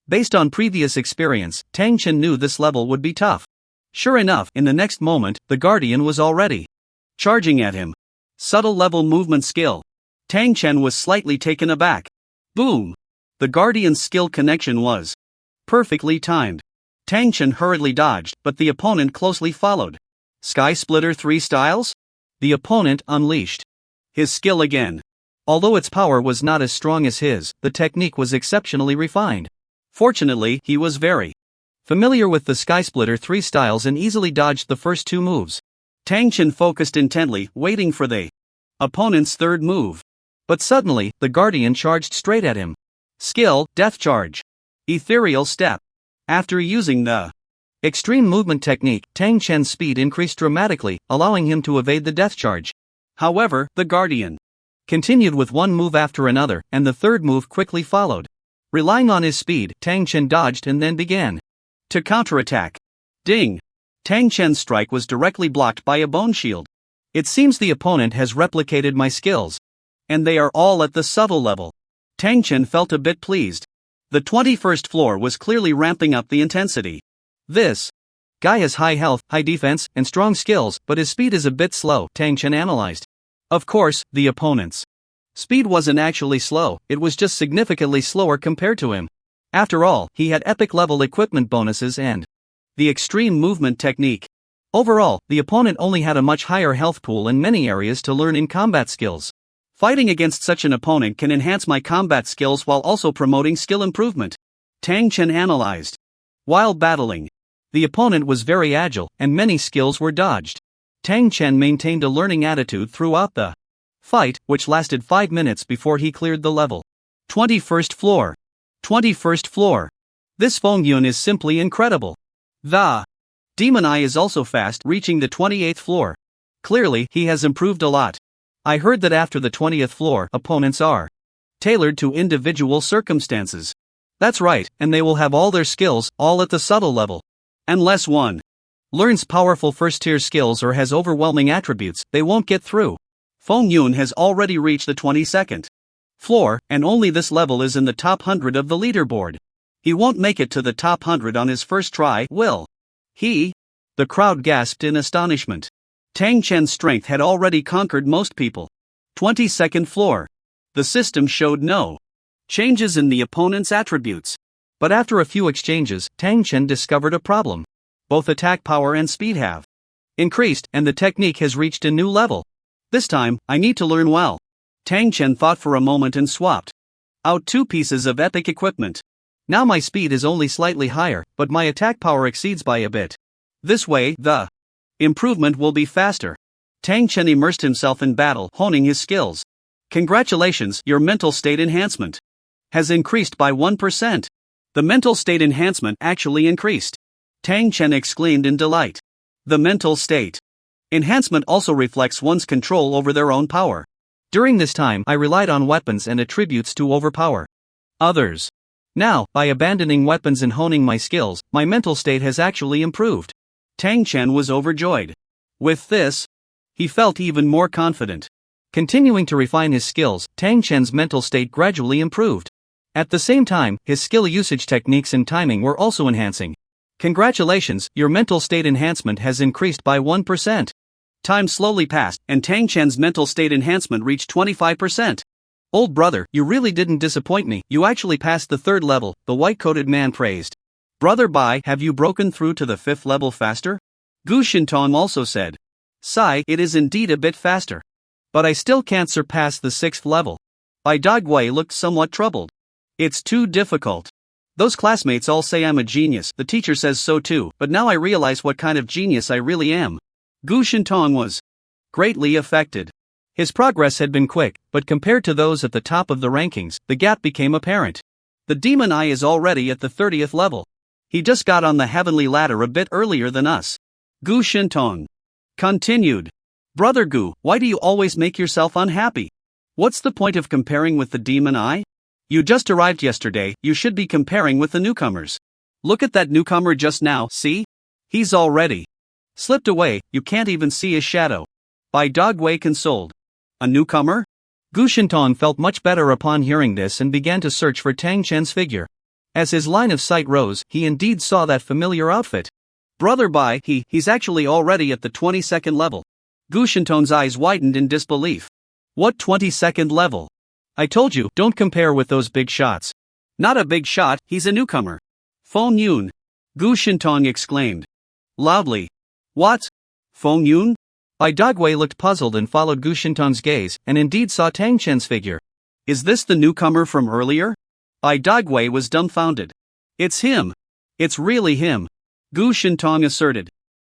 based on previous experience, Tang Chen knew this level would be tough. Sure enough, in the next moment, the Guardian was already charging at him. Subtle level movement skill. Tang Chen was slightly taken aback. Boom! The Guardian's skill connection was perfectly timed. Tang Chen hurriedly dodged, but the opponent closely followed. Sky Splitter 3 styles? The opponent unleashed his skill again. Although its power was not as strong as his, the technique was exceptionally refined. Fortunately, he was very familiar with the Sky Splitter 3 styles and easily dodged the first 2 moves. Tang Chen focused intently, waiting for the opponent's third move. But suddenly, the Guardian charged straight at him. Skill, Death Charge. Ethereal Step. After using the extreme movement technique, Tang Chen's speed increased dramatically, allowing him to evade the death charge. However, the Guardian continued with one move after another, and the third move quickly followed. Relying on his speed, Tang Chen dodged and then began to counterattack. Ding! Tang Chen's strike was directly blocked by a bone shield. It seems the opponent has replicated my skills. And they are all at the subtle level. Tang Chen felt a bit pleased. The 21st floor was clearly ramping up the intensity. This guy has high health, high defense, and strong skills, but his speed is a bit slow, Tang Chen analyzed. Of course, the opponent's speed wasn't actually slow, it was just significantly slower compared to him. After all, he had epic level equipment bonuses and the extreme movement technique. Overall, the opponent only had a much higher health pool in many areas to learn in combat skills. Fighting against such an opponent can enhance my combat skills while also promoting skill improvement, Tang Chen analyzed. While battling, the opponent was very agile, and many skills were dodged. Tang Chen maintained a learning attitude throughout the fight, which lasted 5 minutes before he cleared the level. 21st floor. 21st floor. This Feng Yun is simply incredible. The Demon Eye is also fast, reaching the 28th floor. Clearly, he has improved a lot. I heard that after the 20th floor, opponents are tailored to individual circumstances. That's right, and they will have all their skills, all at the subtle level. Unless one learns powerful first-tier skills or has overwhelming attributes, they won't get through. Feng Yun has already reached the 22nd floor, and only this level is in the top 100 of the leaderboard. He won't make it to the top 100 on his first try, will he? The crowd gasped in astonishment. Tang Chen's strength had already conquered most people. 22nd floor. The system showed no changes in the opponent's attributes. But after a few exchanges, Tang Chen discovered a problem. Both attack power and speed have increased, and the technique has reached a new level. This time, I need to learn well. Tang Chen thought for a moment and swapped out 2 pieces of epic equipment. Now my speed is only slightly higher, but my attack power exceeds by a bit. This way, the improvement will be faster. Tang Chen immersed himself in battle, honing his skills. Congratulations, your mental state enhancement has increased by 1%. The mental state enhancement actually increased. Tang Chen exclaimed in delight. The mental state enhancement also reflects one's control over their own power. During this time, I relied on weapons and attributes to overpower others. Now, by abandoning weapons and honing my skills, my mental state has actually improved. Tang Chen was overjoyed. With this, he felt even more confident. Continuing to refine his skills, Tang Chen's mental state gradually improved. At the same time, his skill usage techniques and timing were also enhancing. Congratulations, your mental state enhancement has increased by 1%. Time slowly passed, and Tang Chen's mental state enhancement reached 25%. Old brother, you really didn't disappoint me, you actually passed the 3rd level, the white-coated man praised. Brother Bai, have you broken through to the 5th level faster? Gu Shintong also said. Sigh, it is indeed a bit faster. But I still can't surpass the 6th level. Bai Dogwei looked somewhat troubled. It's too difficult. Those classmates all say I'm a genius, the teacher says so too, but now I realize what kind of genius I really am. Gu Shintong was greatly affected. His progress had been quick, but compared to those at the top of the rankings, the gap became apparent. The Demon Eye is already at the 30th level. He just got on the heavenly ladder a bit earlier than us. Gu Shintong continued. Brother Gu, why do you always make yourself unhappy? What's the point of comparing with the Demon Eye? You just arrived yesterday, you should be comparing with the newcomers. Look at that newcomer just now, see? He's already slipped away, you can't even see his shadow. Bai Dogwei consoled. A newcomer? Gu Shintong felt much better upon hearing this and began to search for Tang Chen's figure. As his line of sight rose, he indeed saw that familiar outfit. Brother Bai, he's actually already at the 22nd level. Gu Shintong's eyes widened in disbelief. What 22nd level? I told you, don't compare with those big shots. Not a big shot, he's a newcomer. Feng Yun. Gu Shintong exclaimed loudly. What? Feng Yun? Bai Dogwei looked puzzled and followed Gu Shintong's gaze, and indeed saw Tang Chen's figure. Is this the newcomer from earlier? Bai Dogwei was dumbfounded. It's him. It's really him. Gu Shintong asserted.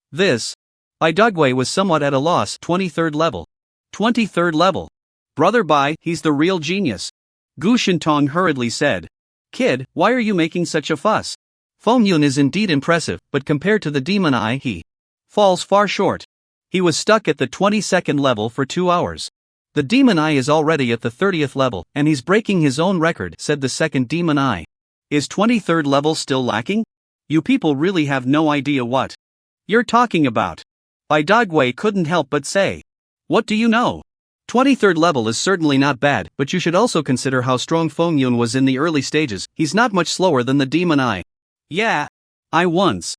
This Bai Dogwei was somewhat at a loss. 23rd level. 23rd level. Brother Bai, he's the real genius. Gu Shintong hurriedly said. Kid, why are you making such a fuss? Feng Yun is indeed impressive, but compared to the Demon Eye, he falls far short. He was stuck at the 22nd level for 2 hours. The Demon Eye is already at the 30th level, and he's breaking his own record, said the second Demon Eye. Is 23rd level still lacking? You people really have no idea what you're talking about. Bai Dogwei couldn't help but say. What do you know? 23rd level is certainly not bad, but you should also consider how strong Feng Yun was in the early stages. He's not much slower than the Demon Eye. Yeah. I once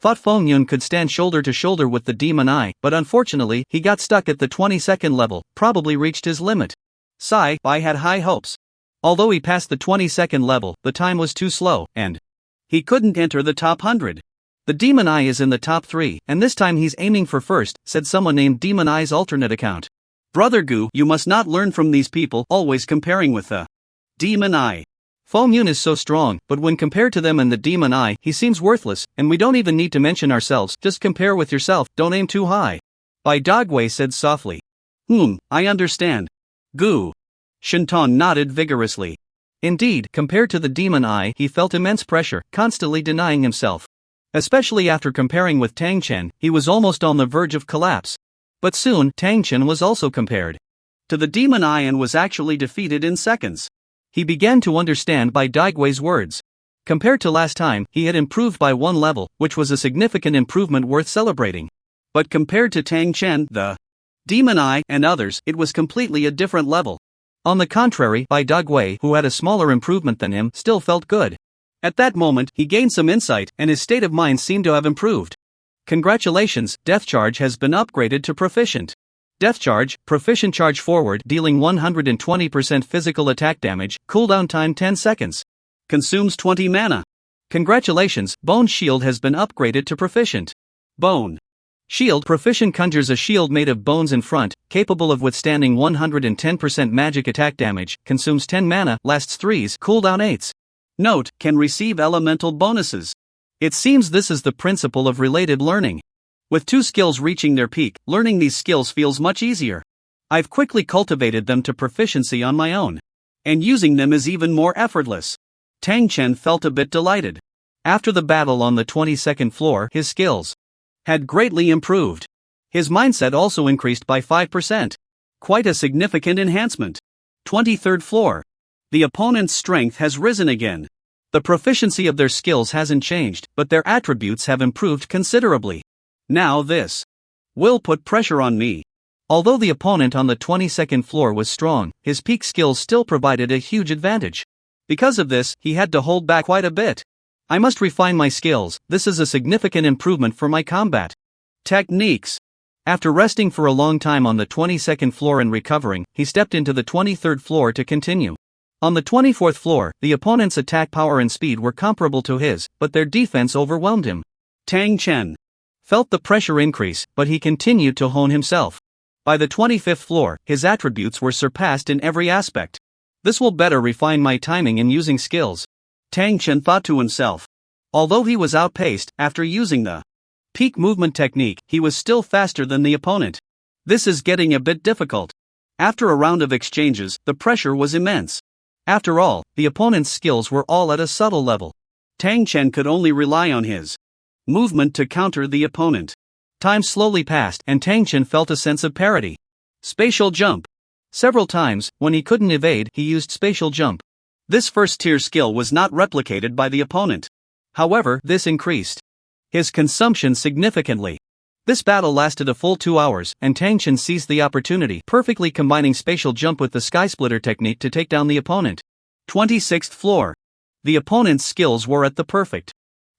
thought Feng Yun could stand shoulder to shoulder with the Demon Eye, but unfortunately, he got stuck at the 22nd level, probably reached his limit. Bai had high hopes. Although he passed the 22nd level, the time was too slow, and he couldn't enter the top 100. The Demon Eye is in the top 3, and this time he's aiming for first, said someone named Demon Eye's alternate account. Brother Gu, you must not learn from these people, always comparing with the Demon Eye. Feng Yun is so strong, but when compared to them and the Demon Eye, he seems worthless, and we don't even need to mention ourselves, just compare with yourself, don't aim too high. Bai Dogwei said softly. I understand. Gu Shinton nodded vigorously. Indeed, compared to the Demon Eye, he felt immense pressure, constantly denying himself. Especially after comparing with Tang Chen, he was almost on the verge of collapse. But soon, Tang Chen was also compared to the Demon Eye and was actually defeated in seconds. He began to understand Bai Dogwei's words. Compared to last time, he had improved by 1 level, which was a significant improvement worth celebrating. But compared to Tang Chen, the Demon Eye, and others, it was completely a different level. On the contrary, Bai Dogwei, who had a smaller improvement than him, still felt good. At that moment, he gained some insight, and his state of mind seemed to have improved. Congratulations, Death Charge has been upgraded to Proficient. Death Charge, Proficient Charge Forward, dealing 120% physical attack damage, cooldown time 10 seconds. Consumes 20 mana. Congratulations, Bone Shield has been upgraded to Proficient. Bone Shield Proficient conjures a shield made of bones in front, capable of withstanding 110% magic attack damage, consumes 10 mana, lasts 3s, cooldown 8s. Note, can receive elemental bonuses. It seems this is the principle of related learning. With 2 skills reaching their peak, learning these skills feels much easier. I've quickly cultivated them to proficiency on my own. And using them is even more effortless. Tang Chen felt a bit delighted. After the battle on the 22nd floor, his skills had greatly improved. His mindset also increased by 5%. Quite a significant enhancement. 23rd floor. The opponent's strength has risen again. The proficiency of their skills hasn't changed, but their attributes have improved considerably. Now this will put pressure on me. Although the opponent on the 22nd floor was strong, his peak skills still provided a huge advantage. Because of this, he had to hold back quite a bit. I must refine my skills, this is a significant improvement for my combat techniques. After resting for a long time on the 22nd floor and recovering, he stepped into the 23rd floor to continue. On the 24th floor, the opponent's attack power and speed were comparable to his, but their defense overwhelmed him. Tang Chen felt the pressure increase, but he continued to hone himself. By the 25th floor, his attributes were surpassed in every aspect. This will better refine my timing in using skills. Tang Chen thought to himself. Although he was outpaced, after using the peak movement technique, he was still faster than the opponent. This is getting a bit difficult. After a round of exchanges, the pressure was immense. After all, the opponent's skills were all at a subtle level. Tang Chen could only rely on his movement to counter the opponent. Time slowly passed, and Tang Chen felt a sense of parity. Spatial jump. Several times, when he couldn't evade, he used spatial jump. This first-tier skill was not replicated by the opponent. However, this increased his consumption significantly. This battle lasted a full 2 hours, and Tang Chen seized the opportunity, perfectly combining spatial jump with the sky splitter technique to take down the opponent. 26th floor. The opponent's skills were at the perfect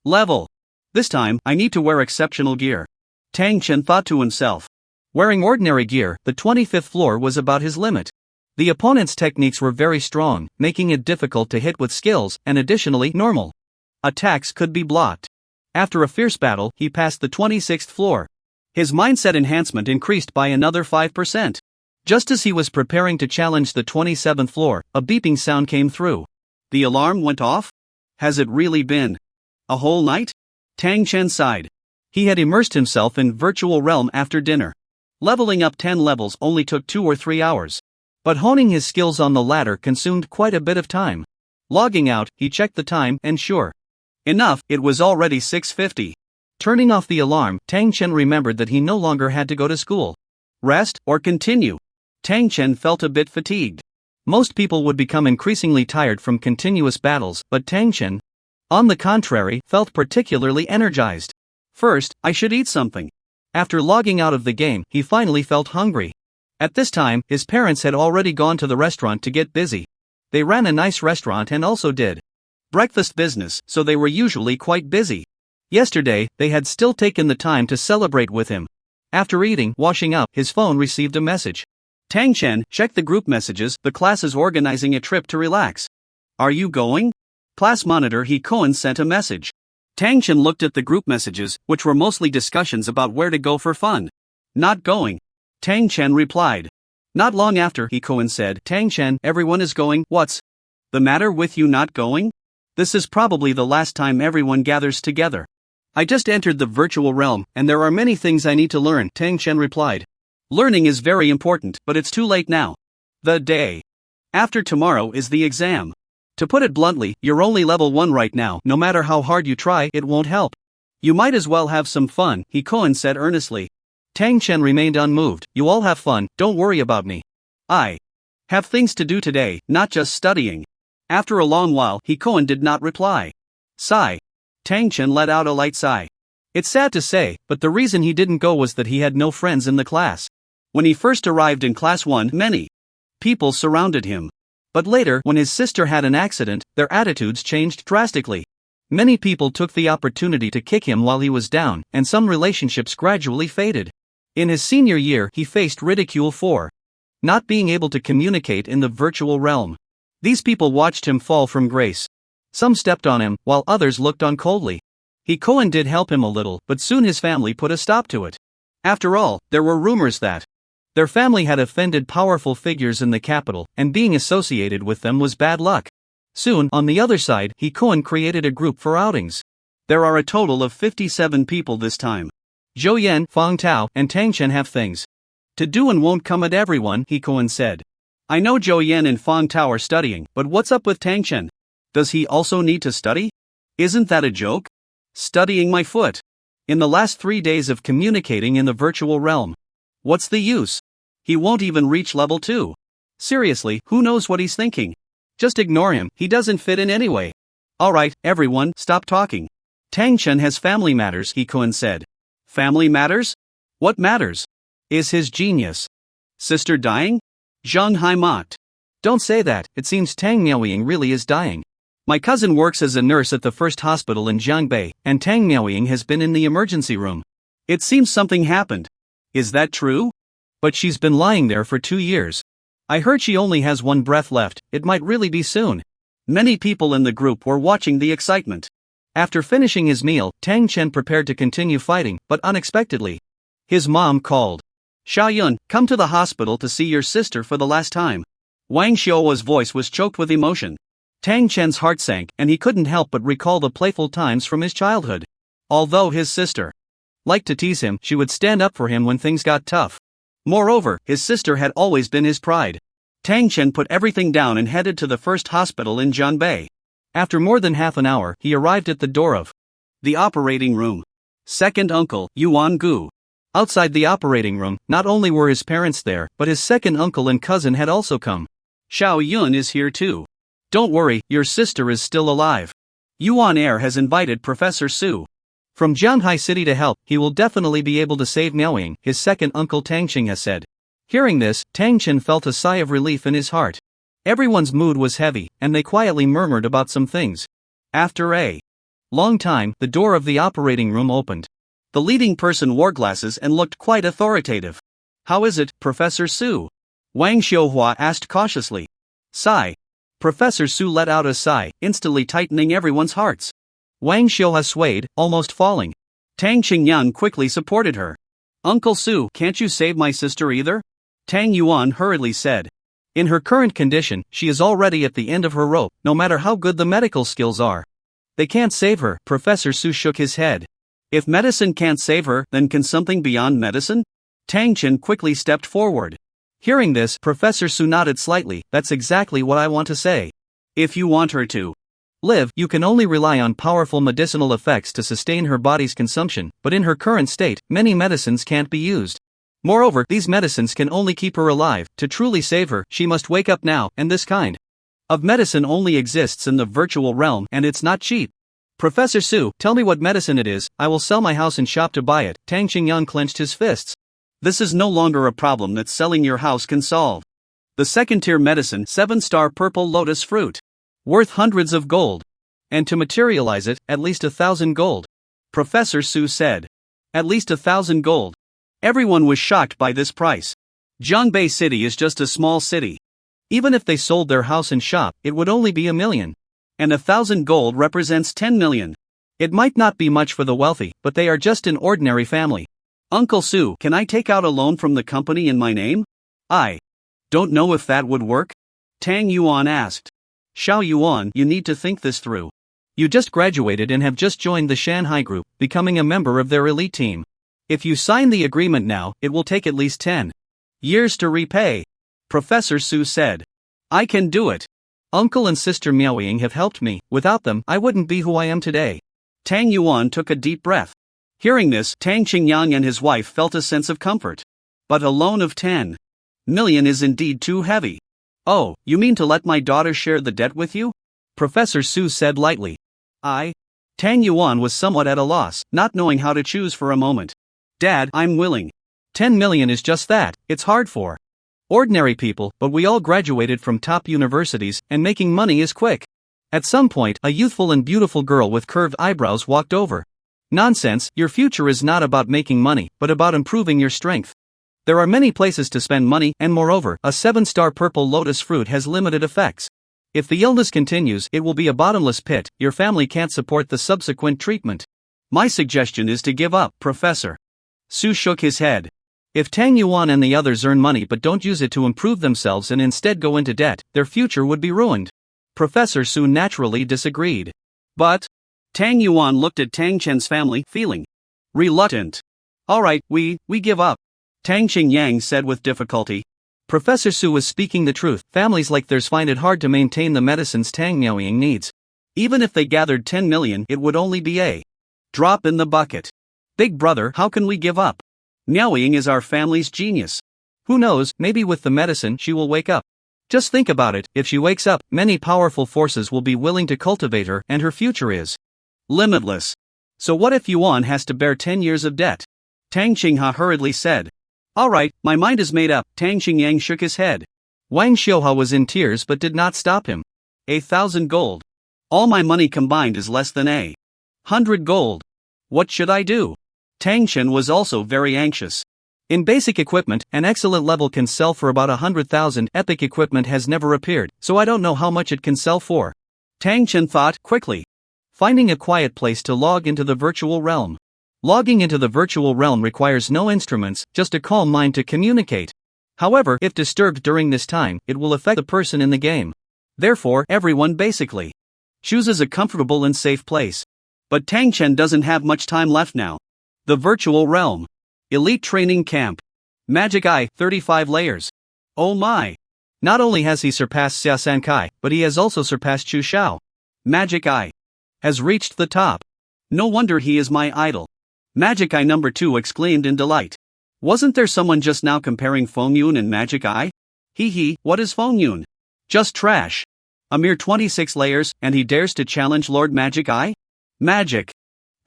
level. This time, I need to wear exceptional gear. Tang Chen thought to himself. Wearing ordinary gear, the 25th floor was about his limit. The opponent's techniques were very strong, making it difficult to hit with skills, and additionally, normal attacks could be blocked. After a fierce battle, he passed the 26th floor. His mindset enhancement increased by another 5%. Just as he was preparing to challenge the 27th floor, a beeping sound came through. The alarm went off? Has it really been a whole night? Tang Chen sighed. He had immersed himself in virtual realm after dinner. Leveling up 10 levels only took 2 or 3 hours. But honing his skills on the ladder consumed quite a bit of time. Logging out, he checked the time and sure enough, it was already 6:50. Turning off the alarm, Tang Chen remembered that he no longer had to go to school. Rest, or continue? Tang Chen felt a bit fatigued. Most people would become increasingly tired from continuous battles, but Tang Chen, on the contrary, felt particularly energized. First, I should eat something. After logging out of the game, he finally felt hungry. At this time, his parents had already gone to the restaurant to get busy. They ran a nice restaurant and also did breakfast business, so they were usually quite busy. Yesterday, they had still taken the time to celebrate with him. After eating, washing up, his phone received a message. Tang Chen, check the group messages, the class is organizing a trip to relax. Are you going? Class monitor He Koen sent a message. Tang Chen looked at the group messages, which were mostly discussions about where to go for fun. Not going. Tang Chen replied. Not long after, He Koen said, Tang Chen, everyone is going, what's the matter with you not going? This is probably the last time everyone gathers together. I just entered the virtual realm, and there are many things I need to learn, Tang Chen replied. Learning is very important, but it's too late now. The day after tomorrow is the exam. To put it bluntly, you're only level 1 right now. No matter how hard you try, it won't help. You might as well have some fun, He Koen said earnestly. Tang Chen remained unmoved. You all have fun, don't worry about me. I have things to do today, not just studying. After a long while, He Koen did not reply. Sigh. Tang Chen let out a light sigh. It's sad to say, but the reason he didn't go was that he had no friends in the class. When he first arrived in class 1, many people surrounded him. But later, when his sister had an accident, their attitudes changed drastically. Many people took the opportunity to kick him while he was down, and some relationships gradually faded. In his senior year, he faced ridicule for not being able to communicate in the virtual realm. These people watched him fall from grace. Some stepped on him, while others looked on coldly. He Koen did help him a little, but soon his family put a stop to it. After all, there were rumors that their family had offended powerful figures in the capital, and being associated with them was bad luck. Soon, on the other side, He Koen created a group for outings. There are a total of 57 people this time. Zhou Yan, Fang Tao, and Tang Chen have things to do and won't come at everyone, He Koen said. I know Zhou Yan and Fang Tao are studying, but what's up with Tang Chen? Does he also need to study? Isn't that a joke? Studying my foot. In the last 3 days of communicating in the virtual realm. What's the use? He won't even reach level 2. Seriously, who knows what he's thinking? Just ignore him, he doesn't fit in anyway. Alright, everyone, stop talking. Tang Chen has family matters, He Koen said. Family matters? What matters? Is his genius sister dying? Zhang Hai mocked. Don't say that, it seems Tang Miaoying really is dying. My cousin works as a nurse at the first hospital in Jiangbei, and Tang Miaoying has been in the emergency room. It seems something happened. Is that true? But she's been lying there for 2 years. I heard she only has 1 breath left, it might really be soon. Many people in the group were watching the excitement. After finishing his meal, Tang Chen prepared to continue fighting, but unexpectedly, his mom called. Xiaoyun, come to the hospital to see your sister for the last time. Wang Xiuo's voice was choked with emotion. Tang Chen's heart sank, and he couldn't help but recall the playful times from his childhood. Although his sister liked to tease him, she would stand up for him when things got tough. Moreover, his sister had always been his pride. Tang Chen put everything down and headed to the first hospital in Jiangbei. After more than half an hour, he arrived at the door of the operating room. Second uncle, Yuan Gu. Outside the operating room, not only were his parents there, but his second uncle and cousin had also come. Xiao Yun is here too. Don't worry, your sister is still alive. Yuan Air has invited Professor Su from Jianghai City to help. He will definitely be able to save Miaoying, his second uncle Tang Qing has said. Hearing this, Tang Chen felt a sigh of relief in his heart. Everyone's mood was heavy, and they quietly murmured about some things. After a long time, the door of the operating room opened. The leading person wore glasses and looked quite authoritative. How is it, Professor Su? Wang Xiuhua asked cautiously. Sigh. Professor Su let out a sigh, instantly tightening everyone's hearts. Wang Xiuhua swayed, almost falling. Tang Qingyang quickly supported her. Uncle Su, can't you save my sister either? Tang Yuan hurriedly said. In her current condition, she is already at the end of her rope, no matter how good the medical skills are. They can't save her, Professor Su shook his head. If medicine can't save her, then can something beyond medicine? Tang Chen quickly stepped forward. Hearing this, Professor Su nodded slightly. That's exactly what I want to say. If you want her to live, you can only rely on powerful medicinal effects to sustain her body's consumption, but in her current state, many medicines can't be used. Moreover, these medicines can only keep her alive. To truly save her, she must wake up now, and this kind of medicine only exists in the virtual realm, and it's not cheap. Professor Su, tell me what medicine it is, I will sell my house and shop to buy it. Tang Qingyang clenched his fists. This is no longer a problem that selling your house can solve. The second-tier medicine, 7-star purple lotus fruit. Worth hundreds of gold. And to materialize it, at least 1,000 gold. Professor Su said. At least 1,000 gold. Everyone was shocked by this price. Jiangbei City is just a small city. Even if they sold their house and shop, it would only be 1 million. And 1,000 gold represents 10 million. It might not be much for the wealthy, but they are just an ordinary family. Uncle Su, can I take out a loan from the company in my name? I don't know if that would work. Tang Yuan asked. Xiao Yuan, you need to think this through. You just graduated and have just joined the Shanghai group, becoming a member of their elite team. If you sign the agreement now, it will take at least 10 years to repay. Professor Su said. I can do it. Uncle and Sister Miaoying have helped me. Without them, I wouldn't be who I am today. Tang Yuan took a deep breath. Hearing this, Tang Qingyang and his wife felt a sense of comfort. But a loan of 10 million is indeed too heavy. Oh, you mean to let my daughter share the debt with you? Professor Su said lightly. Tang Yuan was somewhat at a loss, not knowing how to choose for a moment. Dad, I'm willing. 10 million is just that, it's hard for ordinary people, but we all graduated from top universities, and making money is quick. At some point, a youthful and beautiful girl with curved eyebrows walked over. Nonsense, your future is not about making money, but about improving your strength. There are many places to spend money, and moreover, a 7-star purple lotus fruit has limited effects. If the illness continues, it will be a bottomless pit. Your family can't support the subsequent treatment. My suggestion is to give up, Professor. Su shook his head. If Tang Yuan and the others earn money but don't use it to improve themselves and instead go into debt, their future would be ruined. Professor Su naturally disagreed. But Tang Yuan looked at Tang Chen's family, feeling reluctant. Alright, we give up. Tang Qingyang said with difficulty. Professor Su was speaking the truth. Families like theirs find it hard to maintain the medicines Tang Miaoying needs. Even if they gathered 10 million, it would only be a drop in the bucket. Big brother, how can we give up? Miaoying is our family's genius. Who knows, maybe with the medicine she will wake up. Just think about it, if she wakes up, many powerful forces will be willing to cultivate her, and her future is limitless. So what if Yuan has to bear 10 years of debt? Tang Qingha hurriedly said. Alright, my mind is made up. Tang Qingyang shook his head. Wang Xiuhua was in tears but did not stop him. 1,000 gold. All my money combined is less than 100 gold. What should I do? Tang Chen was also very anxious. In basic equipment, an excellent level can sell for about 100,000. Epic equipment has never appeared, so I don't know how much it can sell for. Tang Chen thought quickly. Finding a quiet place to log into the virtual realm. Logging into the virtual realm requires no instruments, just a calm mind to communicate. However, if disturbed during this time, it will affect the person in the game. Therefore, everyone basically chooses a comfortable and safe place. But Tang Chen doesn't have much time left now. The virtual realm. Elite training camp. Magic Eye, 35 layers. Oh my! Not only has he surpassed Xia Sankai, but he has also surpassed Chu Shao. Magic Eye has reached the top. No wonder he is my idol. Magic Eye number 2 exclaimed in delight. Wasn't there someone just now comparing Feng Yun and Magic Eye? What is Feng Yun? Just trash. A mere 26 layers, and he dares to challenge Lord Magic Eye? Magic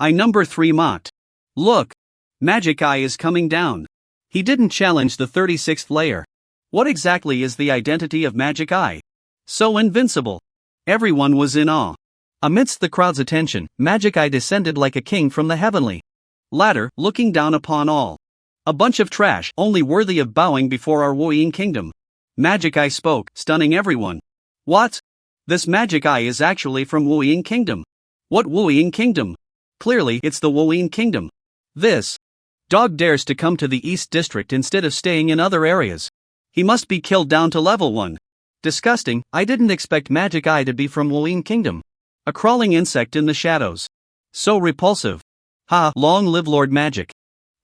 Eye number 3 mocked. Look! Magic Eye is coming down. He didn't challenge the 36th layer. What exactly is the identity of Magic Eye? So invincible. Everyone was in awe. Amidst the crowd's attention, Magic Eye descended like a king from the heavenly ladder, looking down upon all. A bunch of trash, only worthy of bowing before our Wuyin kingdom. Magic Eye spoke, stunning everyone. What? This Magic Eye is actually from Wuyin kingdom. What Wuyin kingdom? Clearly, it's the Wuyin kingdom. This dog dares to come to the East District instead of staying in other areas. He must be killed down to level 1. Disgusting, I didn't expect Magic Eye to be from Wuyin kingdom. A crawling insect in the shadows. So repulsive. Ha, long live Lord Magic.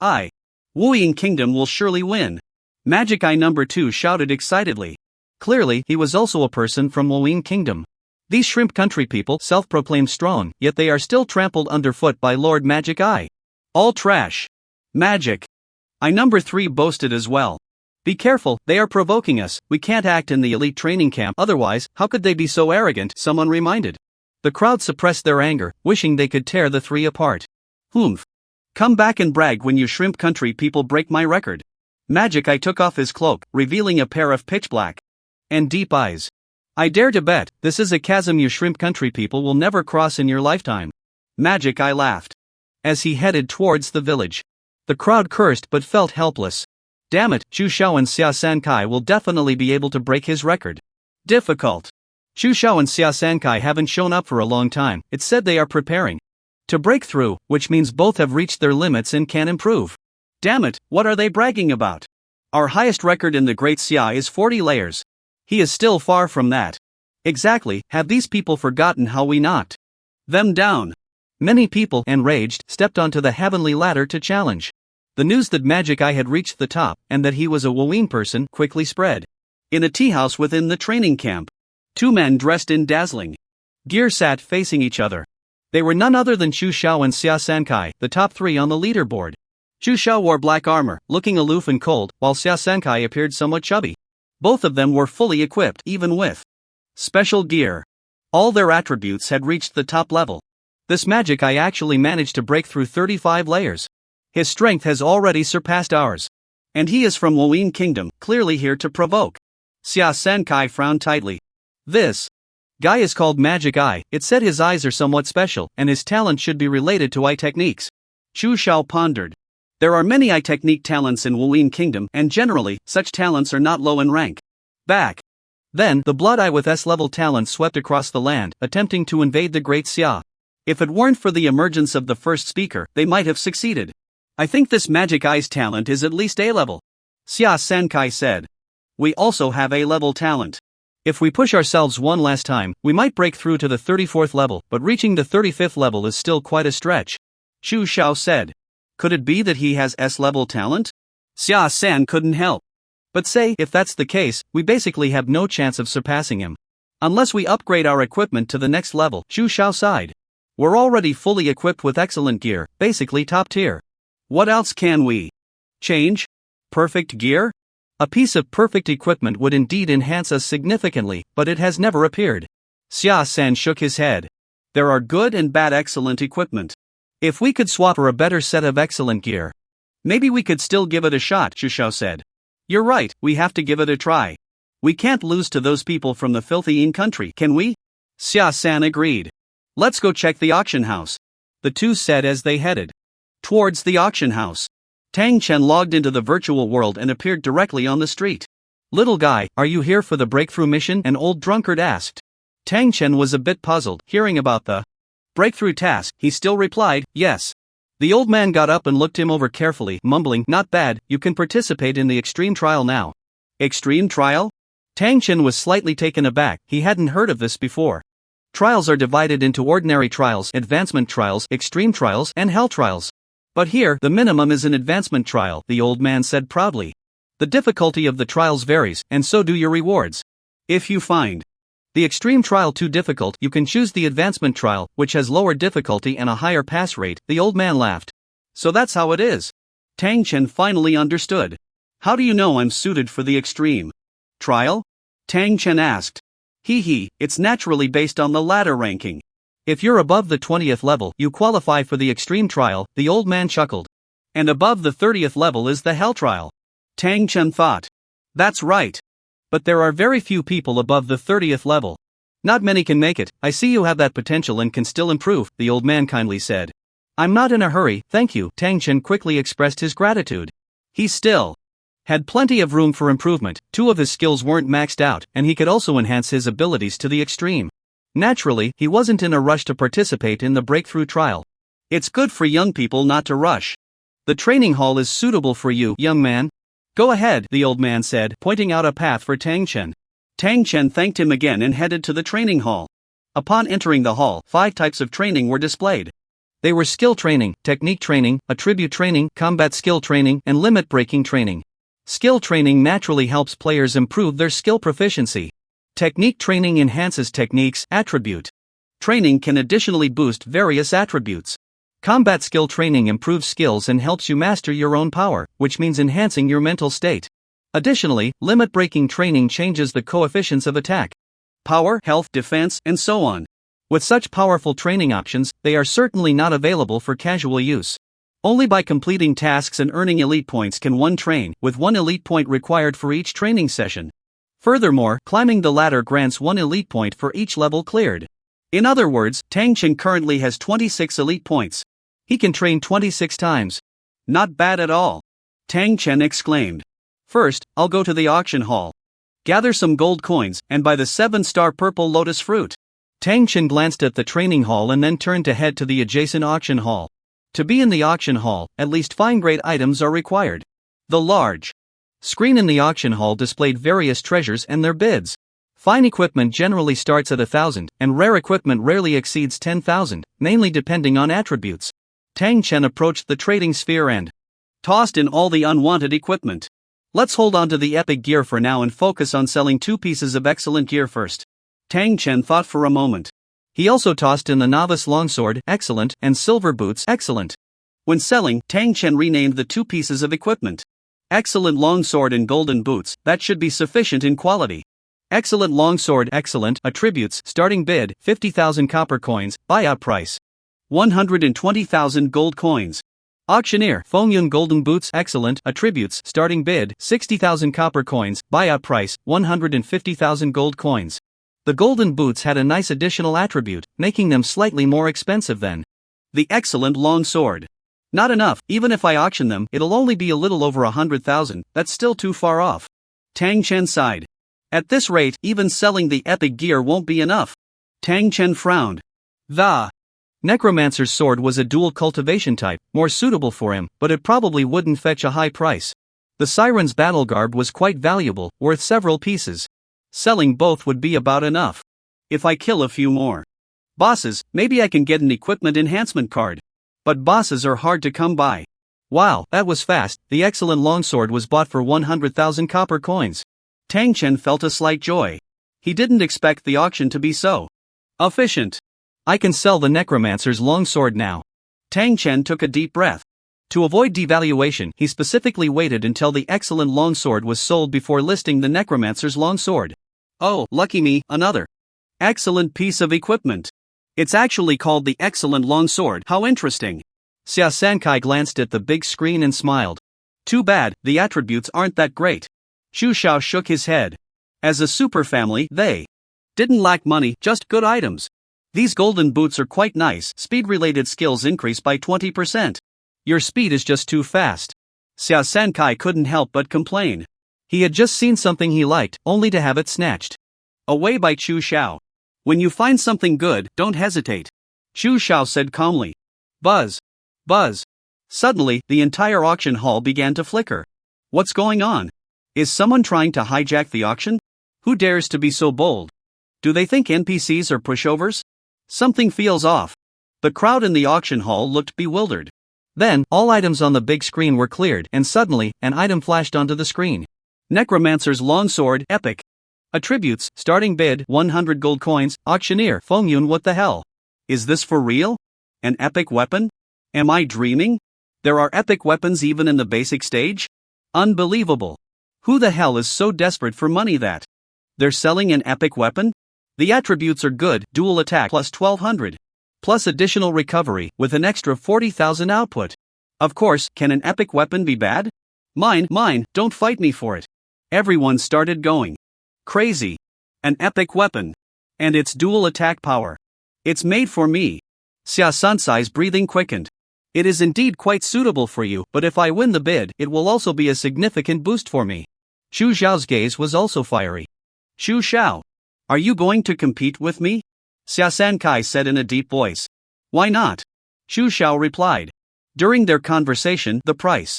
I. Wooing Kingdom will surely win. Magic Eye number 2 shouted excitedly. Clearly, he was also a person from Wooing Kingdom. These shrimp country people self-proclaim strong, yet they are still trampled underfoot by Lord Magic Eye. All trash. Magic Eye number 3 boasted as well. Be careful, they are provoking us, we can't act in the elite training camp otherwise, how could they be so arrogant, someone reminded. The crowd suppressed their anger, wishing they could tear the three apart. Humph. Come back and brag when you shrimp country people break my record. Magic Eye took off his cloak, revealing a pair of pitch black and deep eyes. I dare to bet, this is a chasm you shrimp country people will never cross in your lifetime. Magic Eye laughed as he headed towards the village. The crowd cursed but felt helpless. Damn it, Chu Xiao and Xia Sankai will definitely be able to break his record. Difficult. Chu Xiao and Xia Sankai haven't shown up for a long time, it's said they are preparing to break through, which means both have reached their limits and can improve. Damn it, what are they bragging about? Our highest record in the Great Xia is 40 layers. He is still far from that. Exactly, have these people forgotten how we knocked them down? Many people, enraged, stepped onto the heavenly ladder to challenge. The news that Magic Eye had reached the top, and that he was a Wooing person, quickly spread. In a tea house within the training camp, two men dressed in dazzling gear sat facing each other. They were none other than Chu Xiao and Xia Sankai, the top three on the leaderboard. Chu Xiao wore black armor, looking aloof and cold, while Xia Sankai appeared somewhat chubby. Both of them were fully equipped, even with special gear. All their attributes had reached the top level. This Magic Eye actually managed to break through 35 layers. His strength has already surpassed ours. And he is from Wooing Kingdom, clearly here to provoke. Xia Sankai frowned tightly. This guy is called Magic Eye, it said his eyes are somewhat special, and his talent should be related to eye techniques. Chu Xiao pondered. There are many eye technique talents in Wooing Kingdom, and generally, such talents are not low in rank. Back then, the Blood Eye with S-level talent swept across the land, attempting to invade the Great Xia. If it weren't for the emergence of the first speaker, they might have succeeded. I think this Magic Eye's talent is at least A-level. Xia Sankai said. We also have A-level talent. If we push ourselves one last time, we might break through to the 34th level, but reaching the 35th level is still quite a stretch. Chu Xiao said. Could it be that he has S-level talent? Xia San couldn't help. But say, if that's the case, we basically have no chance of surpassing him. Unless we upgrade our equipment to the next level, Chu Xiao sighed. We're already fully equipped with excellent gear, basically top tier. What else can we change? Perfect gear? A piece of perfect equipment would indeed enhance us significantly, but it has never appeared. Xia San shook his head. There are good and bad excellent equipment. If we could swap for a better set of excellent gear, maybe we could still give it a shot, Chu Xiao said. You're right, we have to give it a try. We can't lose to those people from the filthy in country, can we? Xia San agreed. Let's go check the auction house. The two said as they headed towards the auction house. Tang Chen logged into the virtual world and appeared directly on the street. Little guy, are you here for the breakthrough mission? An old drunkard asked. Tang Chen was a bit puzzled, hearing about the breakthrough task. He still replied, yes. The old man got up and looked him over carefully, mumbling, not bad, you can participate in the extreme trial now. Extreme trial? Tang Chen was slightly taken aback, he hadn't heard of this before. Trials are divided into ordinary trials, advancement trials, extreme trials, and hell trials. But here, the minimum is an advancement trial, the old man said proudly. The difficulty of the trials varies, and so do your rewards. If you find the extreme trial too difficult, you can choose the advancement trial, which has lower difficulty and a higher pass rate, the old man laughed. So that's how it is. Tang Chen finally understood. How do you know I'm suited for the extreme trial? Tang Chen asked. It's naturally based on the ladder ranking. If you're above the 20th level, you qualify for the extreme trial, the old man chuckled. And above the 30th level is the hell trial. Tang Chen thought. That's right. But there are very few people above the 30th level. Not many can make it. I see you have that potential and can still improve, the old man kindly said. I'm not in a hurry, thank you. Tang Chen quickly expressed his gratitude. He still had plenty of room for improvement, two of his skills weren't maxed out, and he could also enhance his abilities to the extreme. Naturally, he wasn't in a rush to participate in the breakthrough trial. It's good for young people not to rush. The training hall is suitable for you, young man. Go ahead, the old man said, pointing out a path for Tang Chen. Tang Chen thanked him again and headed to the training hall. Upon entering the hall, 5 types of training were displayed. They were skill training, technique training, attribute training, combat skill training, and limit breaking training. Skill training naturally helps players improve their skill proficiency. Technique training enhances techniques, attribute. Training can additionally boost various attributes. Combat skill training improves skills and helps you master your own power, which means enhancing your mental state. Additionally, limit breaking training changes the coefficients of attack, power, health, defense, and so on. With such powerful training options, they are certainly not available for casual use. Only by completing tasks and earning elite points can one train, with 1 elite point required for each training session. Furthermore, climbing the ladder grants 1 elite point for each level cleared. In other words, Tang Chen currently has 26 elite points. He can train 26 times. Not bad at all. Tang Chen exclaimed. First, I'll go to the auction hall. Gather some gold coins, and buy the 7-star purple lotus fruit. Tang Chen glanced at the training hall and then turned to head to the adjacent auction hall. To be in the auction hall, at least fine-grade items are required. The large screen in the auction hall displayed various treasures and their bids. Fine equipment generally starts at 1,000, and rare equipment rarely exceeds 10,000, mainly depending on attributes. Tang Chen approached the trading sphere and tossed in all the unwanted equipment. Let's hold on to the epic gear for now and focus on selling 2 pieces of excellent gear first. Tang Chen thought for a moment. He also tossed in the novice longsword, excellent, and silver boots, excellent. When selling, Tang Chen renamed the 2 pieces of equipment. Excellent longsword and golden boots, that should be sufficient in quality. Excellent longsword, excellent, attributes, starting bid, 50,000 copper coins, buyout price 120,000 gold coins. Auctioneer, Fengyun golden boots, excellent, attributes, starting bid, 60,000 copper coins, buyout price 150,000 gold coins. The golden boots had a nice additional attribute, making them slightly more expensive than the excellent long sword. Not enough, even if I auction them, it'll only be a little over 100,000, that's still too far off. Tang Chen sighed. At this rate, even selling the epic gear won't be enough. Tang Chen frowned. The necromancer's sword was a dual cultivation type, more suitable for him, but it probably wouldn't fetch a high price. The siren's battle garb was quite valuable, worth several pieces. Selling both would be about enough. If I kill a few more bosses, maybe I can get an equipment enhancement card. But bosses are hard to come by. Wow, that was fast. The excellent longsword was bought for 100,000 copper coins. Tang Chen felt a slight joy. He didn't expect the auction to be so efficient. I can sell the necromancer's longsword now. Tang Chen took a deep breath. To avoid devaluation, he specifically waited until the excellent longsword was sold before listing the necromancer's longsword. Oh, lucky me, another excellent piece of equipment. It's actually called the excellent longsword. How interesting. Xia Sankai glanced at the big screen and smiled. Too bad, the attributes aren't that great. Xu Xiao shook his head. As a super family, they didn't lack money, just good items. These golden boots are quite nice. Speed-related skills increase by 20%. Your speed is just too fast. Xia Sankai couldn't help but complain. He had just seen something he liked, only to have it snatched away by Xu Xiao. When you find something good, don't hesitate. Xu Xiao said calmly. Buzz. Buzz. Suddenly, the entire auction hall began to flicker. What's going on? Is someone trying to hijack the auction? Who dares to be so bold? Do they think NPCs are pushovers? Something feels off. The crowd in the auction hall looked bewildered. Then, all items on the big screen were cleared, and suddenly, an item flashed onto the screen. Necromancer's longsword, epic. Attributes, starting bid, 100 gold coins, auctioneer, Fengyun. What the hell? Is this for real? An epic weapon? Am I dreaming? There are epic weapons even in the basic stage? Unbelievable. Who the hell is so desperate for money that they're selling an epic weapon? The attributes are good, dual attack plus 1200. Plus additional recovery, with an extra 40,000 output. Of course, can an epic weapon be bad? Mine, don't fight me for it. Everyone started going crazy. An epic weapon. And its dual attack power. It's made for me. Xia Sansai's breathing quickened. It is indeed quite suitable for you, but if I win the bid, it will also be a significant boost for me. Xu Xiao's gaze was also fiery. Xu Xiao. Are you going to compete with me? Xia Sankai said in a deep voice. Why not? Xu Xiao replied. During their conversation, the price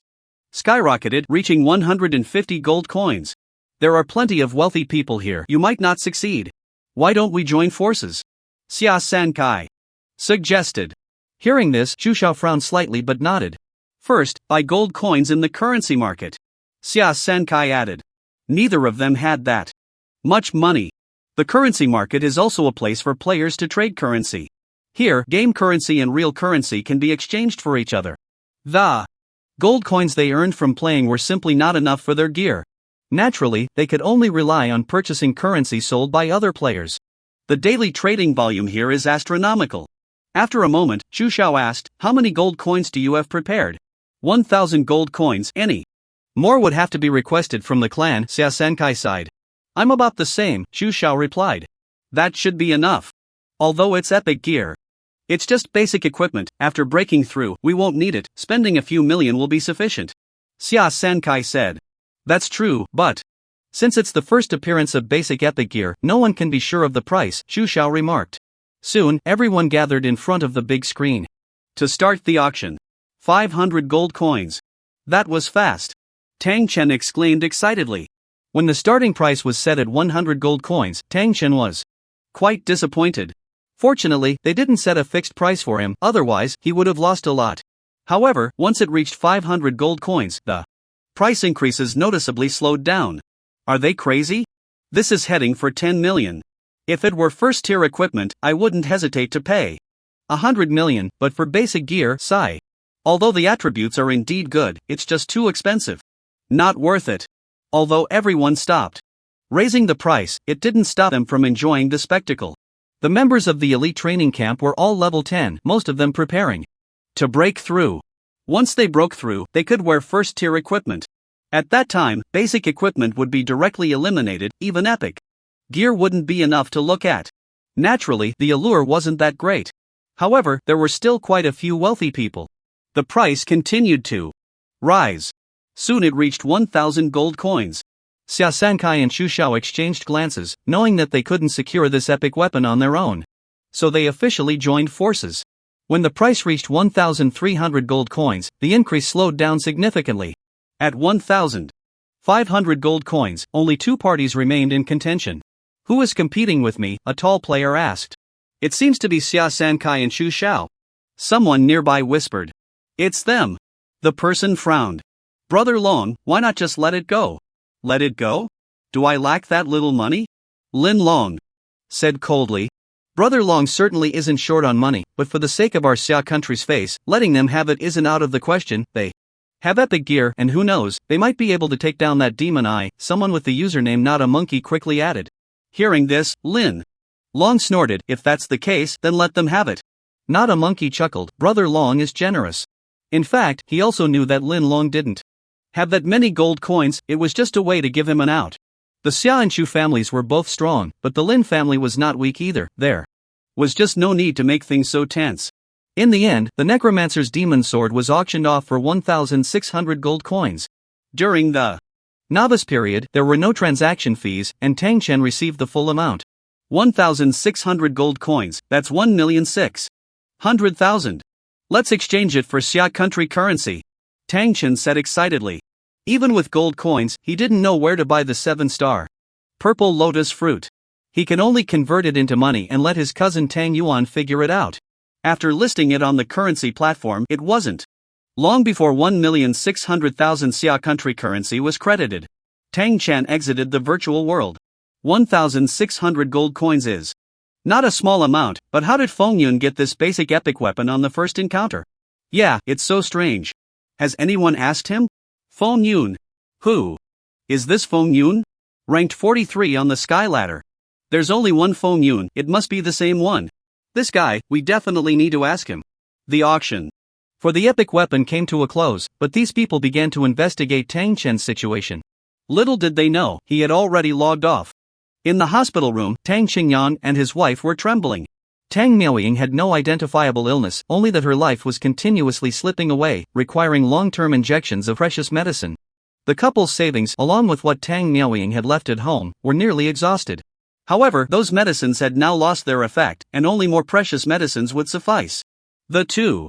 skyrocketed, reaching 150 gold coins. There are plenty of wealthy people here. You might not succeed. Why don't we join forces? Xia Sankai suggested. Hearing this, Xu Xiao frowned slightly but nodded. First, buy gold coins in the currency market. Xia Sankai added. Neither of them had that much money. The currency market is also a place for players to trade currency. Here, game currency and real currency can be exchanged for each other. The gold coins they earned from playing were simply not enough for their gear. Naturally, they could only rely on purchasing currency sold by other players. The daily trading volume here is astronomical. After a moment, Xu Xiao asked, how many gold coins do you have prepared? 1,000 gold coins, any. More would have to be requested from the clan, Xia Sankai sighed. I'm about the same, Xu Xiao replied. That should be enough. Although it's epic gear. It's just basic equipment, after breaking through, we won't need it, spending a few million will be sufficient. Xia Sankai said. That's true, but since it's the first appearance of basic epic gear, no one can be sure of the price, Xu Xiao remarked. Soon, everyone gathered in front of the big screen. To start the auction. 500 gold coins. That was fast. Tang Chen exclaimed excitedly. When the starting price was set at 100 gold coins, Tang Chen was quite disappointed. Fortunately, they didn't set a fixed price for him, otherwise, he would have lost a lot. However, once it reached 500 gold coins, the price increases noticeably slowed down. Are they crazy? This is heading for 10 million. If it were first-tier equipment, I wouldn't hesitate to pay 100 million, but for basic gear, sigh. Although the attributes are indeed good, it's just too expensive. Not worth it. Although everyone stopped raising the price, it didn't stop them from enjoying the spectacle. The members of the elite training camp were all level 10, most of them preparing to break through. Once they broke through, they could wear first-tier equipment. At that time, basic equipment would be directly eliminated, even epic gear wouldn't be enough to look at. Naturally, the allure wasn't that great. However, there were still quite a few wealthy people. The price continued to rise. Soon it reached 1,000 gold coins. Xia Sankai and Xu Xiao exchanged glances, knowing that they couldn't secure this epic weapon on their own. So they officially joined forces. When the price reached 1,300 gold coins, the increase slowed down significantly. At 1,500 gold coins, only two parties remained in contention. Who is competing with me? A tall player asked. It seems to be Xia Sankai and Xu Xiao. Someone nearby whispered. It's them. The person frowned. Brother Long, why not just let it go? Let it go? Do I lack that little money? Lin Long said coldly. Brother Long certainly isn't short on money, but for the sake of our Xia country's face, letting them have it isn't out of the question. They have epic gear, and who knows, they might be able to take down that demon eye, someone with the username Not a Monkey quickly added. Hearing this, Lin Long snorted, if that's the case, then let them have it. Not a Monkey chuckled, Brother Long is generous. In fact, he also knew that Lin Long didn't have that many gold coins, it was just a way to give him an out. The Xia and Shu families were both strong, but the Lin family was not weak either. There was just no need to make things so tense. In the end, the Necromancer's demon sword was auctioned off for 1,600 gold coins. During the Novice period, there were no transaction fees, and Tang Chen received the full amount. 1,600 gold coins, that's 1,600,000. Let's exchange it for Xia country currency. Tang Chen said excitedly. Even with gold coins, he didn't know where to buy the 7-star purple lotus fruit. He can only convert it into money and let his cousin Tang Yuan figure it out. After listing it on the currency platform, it wasn't long before 1,600,000 Xia country currency was credited. Tang Chen exited the virtual world. 1,600 gold coins is not a small amount, but how did Feng Yun get this basic epic weapon on the first encounter? Yeah, it's so strange. Has anyone asked him? Feng Yun. Who is this Feng Yun? Ranked 43 on the Sky Ladder. There's only one Feng Yun, it must be the same one. This guy, we definitely need to ask him. The auction for the epic weapon came to a close, but these people began to investigate Tang Chen's situation. Little did they know, he had already logged off. In the hospital room, Tang Qingyan and his wife were trembling. Tang Miaoying had no identifiable illness, only that her life was continuously slipping away, requiring long-term injections of precious medicine. The couple's savings, along with what Tang Miaoying had left at home, were nearly exhausted. However, those medicines had now lost their effect, and only more precious medicines would suffice. The two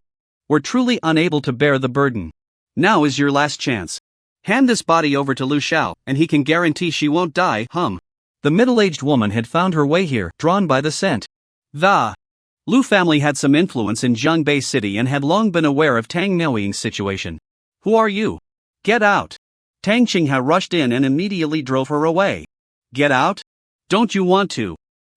were truly unable to bear the burden. Now is your last chance. Hand this body over to Lu Xiao, and he can guarantee she won't die. The middle-aged woman had found her way here, drawn by the scent. The Lu family had some influence in Zhongbei City and had long been aware of Tang Miaoying's situation. Who are you? Get out. Tang Qinghe rushed in and immediately drove her away. Get out? Don't you want to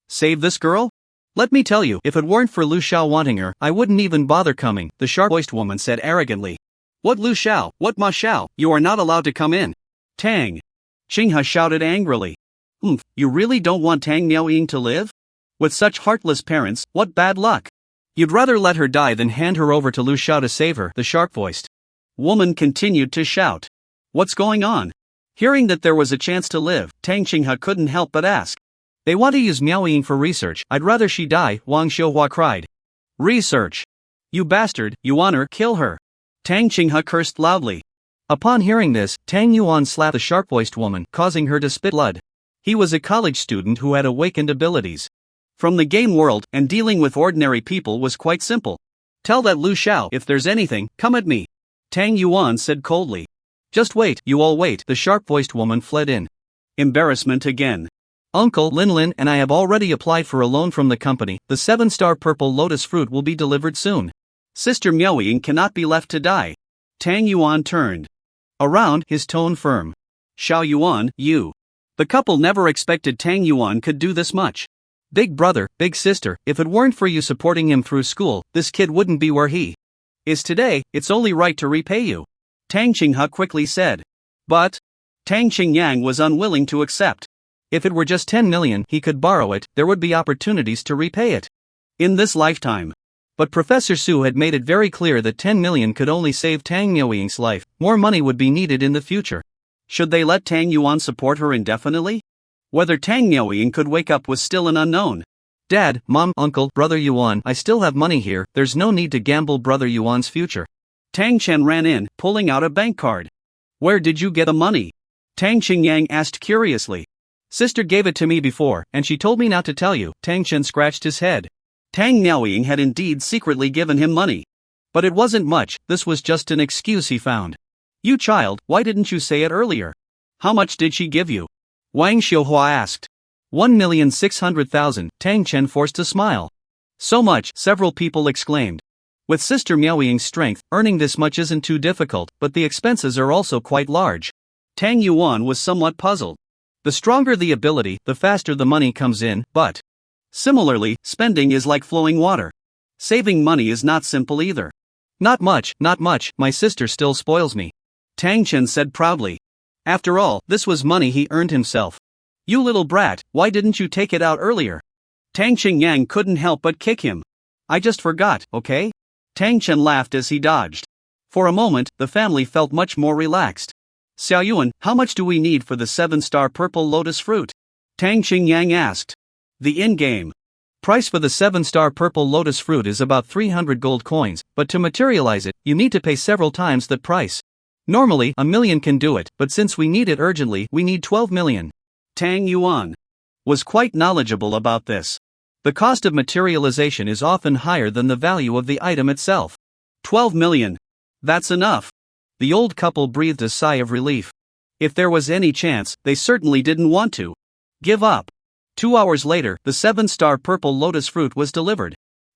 save this girl? Let me tell you, if it weren't for Lu Xiao wanting her, I wouldn't even bother coming, the sharp-voiced woman said arrogantly. What Lu Xiao, what Ma Xiao, you are not allowed to come in. Tang Qinghe shouted angrily. You really don't want Tang Miaoying to live? With such heartless parents, what bad luck. You'd rather let her die than hand her over to Lu Xiao to save her, the sharp-voiced woman continued to shout. What's going on? Hearing that there was a chance to live, Tang Qinghe couldn't help but ask. They want to use Miaoying for research, I'd rather she die, Wang Xiuhua cried. Research? You bastard, Yuaner, kill her. Tang Qinghe cursed loudly. Upon hearing this, Tang Yuan slapped the sharp-voiced woman, causing her to spit blood. He was a college student who had awakened abilities from the game world, and dealing with ordinary people was quite simple. Tell that Lu Xiao, if there's anything, come at me. Tang Yuan said coldly. Just wait, you all wait, the sharp-voiced woman fled in embarrassment again. Uncle Lin and I have already applied for a loan from the company. The 7-star purple lotus fruit will be delivered soon. Sister Miaoying cannot be left to die. Tang Yuan turned around, his tone firm. Xiao Yuan, you. The couple never expected Tang Yuan could do this much. Big brother, big sister, if it weren't for you supporting him through school, this kid wouldn't be where he is today. It's only right to repay you. Tang Qinghe quickly said. But Tang Qingyang was unwilling to accept. If it were just 10 million, he could borrow it, there would be opportunities to repay it in this lifetime. But Professor Su had made it very clear that 10 million could only save Tang Miaoying's life, more money would be needed in the future. Should they let Tang Yuan support her indefinitely? Whether Tang Miaoying could wake up was still an unknown. Dad, Mom, Uncle, Brother Yuan, I still have money here, there's no need to gamble Brother Yuan's future. Tang Chen ran in, pulling out a bank card. Where did you get the money? Tang Qingyang asked curiously. Sister gave it to me before, and she told me not to tell you. Tang Chen scratched his head. Tang Miaoying had indeed secretly given him money. But it wasn't much, this was just an excuse he found. You child, why didn't you say it earlier? How much did she give you? Wang Xiuhua asked. 1,600,000, Tang Chen forced a smile. So much, several people exclaimed. With Sister Miaoying's strength, earning this much isn't too difficult, but the expenses are also quite large. Tang Yuan was somewhat puzzled. The stronger the ability, the faster the money comes in, but similarly, spending is like flowing water. Saving money is not simple either. Not much, my sister still spoils me. Tang Chen said proudly. After all, this was money he earned himself. You little brat, why didn't you take it out earlier? Tang Qingyang couldn't help but kick him. I just forgot, okay? Tang Chen laughed as he dodged. For a moment, the family felt much more relaxed. Xiao Yuan, how much do we need for the 7-star purple lotus fruit? Tang Qingyang asked. The in-game price for the 7-star purple lotus fruit is about 300 gold coins, but to materialize it, you need to pay several times that price. Normally, 1 million can do it, but since we need it urgently, we need 12 million. Tang Yuan was quite knowledgeable about this. The cost of materialization is often higher than the value of the item itself. 12 million. That's enough. The old couple breathed a sigh of relief. If there was any chance, they certainly didn't want to give up. 2 hours later, the 7-star purple lotus fruit was delivered.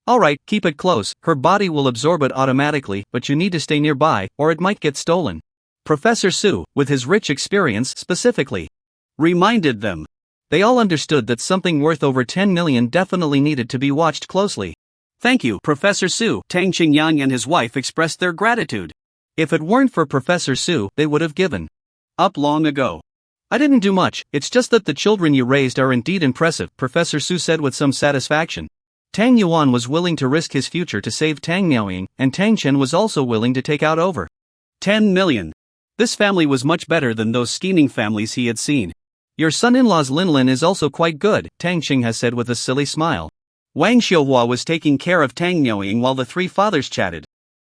Alright, keep it close, her body will absorb it automatically, but you need to stay nearby, or it might get stolen. Professor Su, with his rich experience specifically, reminded them. They all understood that something worth over 10 million definitely needed to be watched closely. Thank you, Professor Su. Tang Qingyang and his wife expressed their gratitude. If it weren't for Professor Su, they would have given up long ago. I didn't do much, it's just that the children you raised are indeed impressive, Professor Su said with some satisfaction. Tang Yuan was willing to risk his future to save Tang Miaoying, and Tang Chen was also willing to take out over 10 million. This family was much better than those scheming families he had seen. Your son-in-law's Lin is also quite good, Tang Qinghe said with a silly smile. Wang Xiuhua was taking care of Tang Miaoying while the three fathers chatted.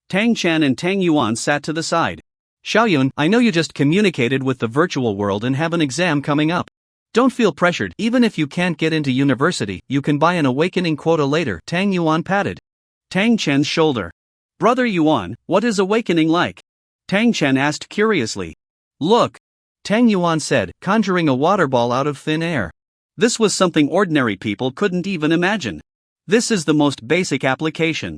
Tang Chen and Tang Yuan sat to the side. Xiaoyun, I know you just communicated with the virtual world and have an exam coming up. Don't feel pressured, even if you can't get into university, you can buy an awakening quota later, Tang Yuan patted Tang Chen's shoulder. Brother Yuan, what is awakening like? Tang Chen asked curiously. Look, Tang Yuan said, conjuring a water ball out of thin air. This was something ordinary people couldn't even imagine. This is the most basic application.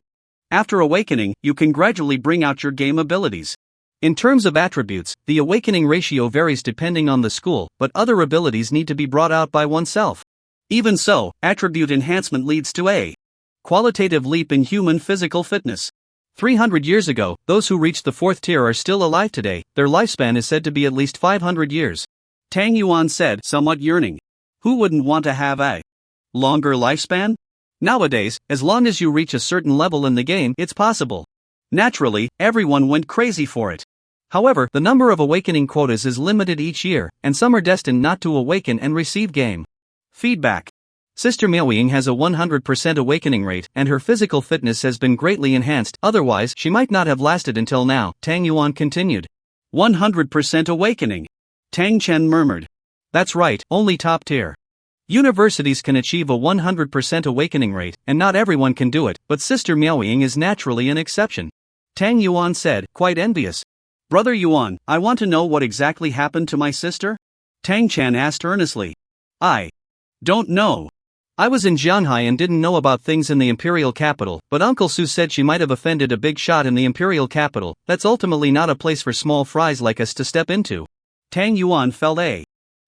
After awakening, you can gradually bring out your game abilities. In terms of attributes, the awakening ratio varies depending on the school, but other abilities need to be brought out by oneself. Even so, attribute enhancement leads to a qualitative leap in human physical fitness. 300 years ago, those who reached the 4th tier are still alive today. Their lifespan is said to be at least 500 years. Tang Yuan said, somewhat yearning. Who wouldn't want to have a longer lifespan? Nowadays, as long as you reach a certain level in the game, it's possible. Naturally, everyone went crazy for it. However, the number of awakening quotas is limited each year, and some are destined not to awaken and receive game feedback. Sister Miaoying has a 100% awakening rate, and her physical fitness has been greatly enhanced, otherwise she might not have lasted until now, Tang Yuan continued. 100% awakening. Tang Chen murmured. That's right, only top tier universities can achieve a 100% awakening rate, and not everyone can do it, but Sister Miaoying is naturally an exception. Tang Yuan said, quite envious. Brother Yuan, I want to know what exactly happened to my sister? Tang Chen asked earnestly. I don't know. I was in Shanghai and didn't know about things in the imperial capital, but Uncle Su said she might have offended a big shot in the imperial capital. That's ultimately not a place for small fries like us to step into. Tang Yuan felt a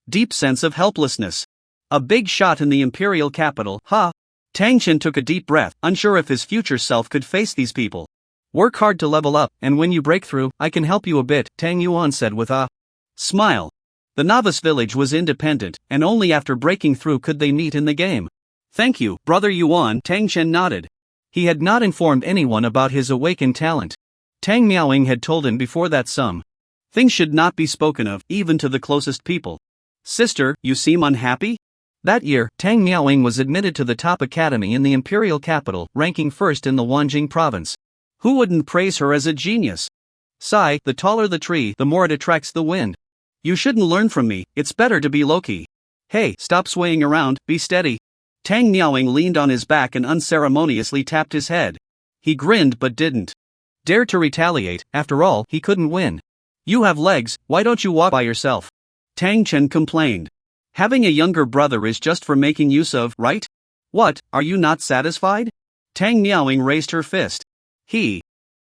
deep sense of helplessness. A big shot in the imperial capital, huh? Tang Chen took a deep breath, unsure if his future self could face these people. Work hard to level up, and when you break through, I can help you a bit, Tang Yuan said with a smile. The novice village was independent, and only after breaking through could they meet in the game. Thank you, Brother Yuan, Tang Chen nodded. He had not informed anyone about his awakened talent. Tang Miaoying had told him before that some things should not be spoken of, even to the closest people. Sister, you seem unhappy? That year, Tang Miaoying was admitted to the top academy in the imperial capital, ranking first in the Wanjing province. Who wouldn't praise her as a genius? Sigh, the taller the tree, the more it attracts the wind. You shouldn't learn from me, it's better to be low-key. Hey, stop swaying around, be steady. Tang Miaoying leaned on his back and unceremoniously tapped his head. He grinned but didn't dare to retaliate, after all, he couldn't win. You have legs, why don't you walk by yourself? Tang Chen complained. Having a younger brother is just for making use of, right? What, are you not satisfied? Tang Miaoying raised her fist. He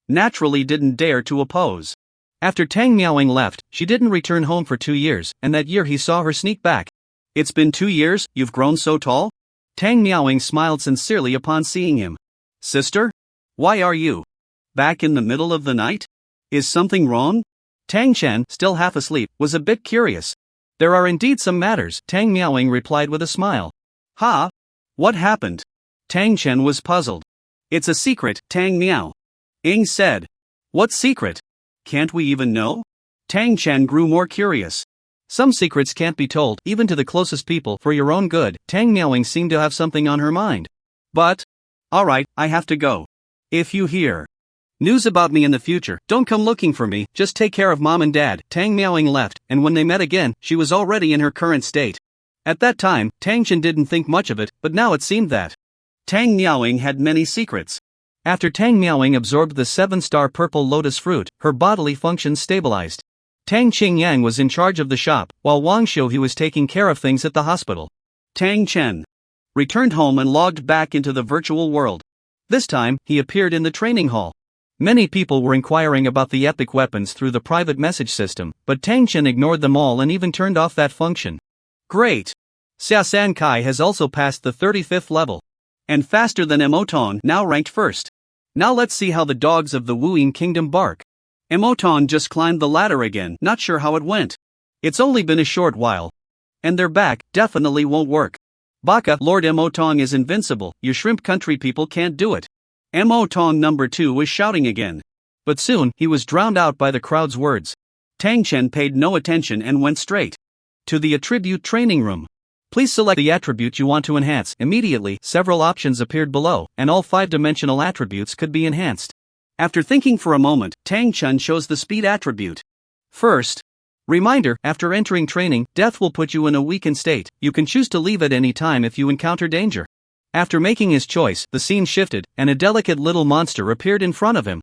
naturally didn't dare to oppose. After Tang Miaoying left, she didn't return home for 2 years, and that year he saw her sneak back. It's been 2 years, you've grown so tall? Tang Miaoying smiled sincerely upon seeing him. Sister? Why are you back in the middle of the night? Is something wrong? Tang Chen, still half asleep, was a bit curious. There are indeed some matters, Tang Miaoying replied with a smile. Ha? What happened? Tang Chen was puzzled. It's a secret, Tang Miaoying said. What secret? Can't we even know? Tang Chen grew more curious. Some secrets can't be told, even to the closest people, for your own good. Tang Miaoying seemed to have something on her mind. But, alright, I have to go. If you hear news about me in the future, don't come looking for me, just take care of mom and dad. Tang Miaoying left, and when they met again, she was already in her current state. At that time, Tang Chen didn't think much of it, but now it seemed that Tang Miaoying had many secrets. After Tang Miaoying absorbed the 7-star purple lotus fruit, her bodily functions stabilized. Tang Qingyang was in charge of the shop, while Wang Xiuhe was taking care of things at the hospital. Tang Chen returned home and logged back into the virtual world. This time, he appeared in the training hall. Many people were inquiring about the epic weapons through the private message system, but Tang Chen ignored them all and even turned off that function. Great! Xiaosan Kai has also passed the 35th level. And faster than Emoton, now ranked first. Now let's see how the dogs of the Wuyin Kingdom bark. Emoton just climbed the ladder again, not sure how it went. It's only been a short while. And they're back, definitely won't work. Baka, Lord Emoton is invincible, you shrimp country people can't do it. Emoton number 2 was shouting again. But soon, he was drowned out by the crowd's words. Tang Chen paid no attention and went straight to the attribute training room. Please select the attribute you want to enhance. Immediately, several options appeared below, and all 5-dimensional attributes could be enhanced. After thinking for a moment, Tang Chen chose the speed attribute. First, reminder, after entering training, death will put you in a weakened state. You can choose to leave at any time if you encounter danger. After making his choice, the scene shifted, and a delicate little monster appeared in front of him.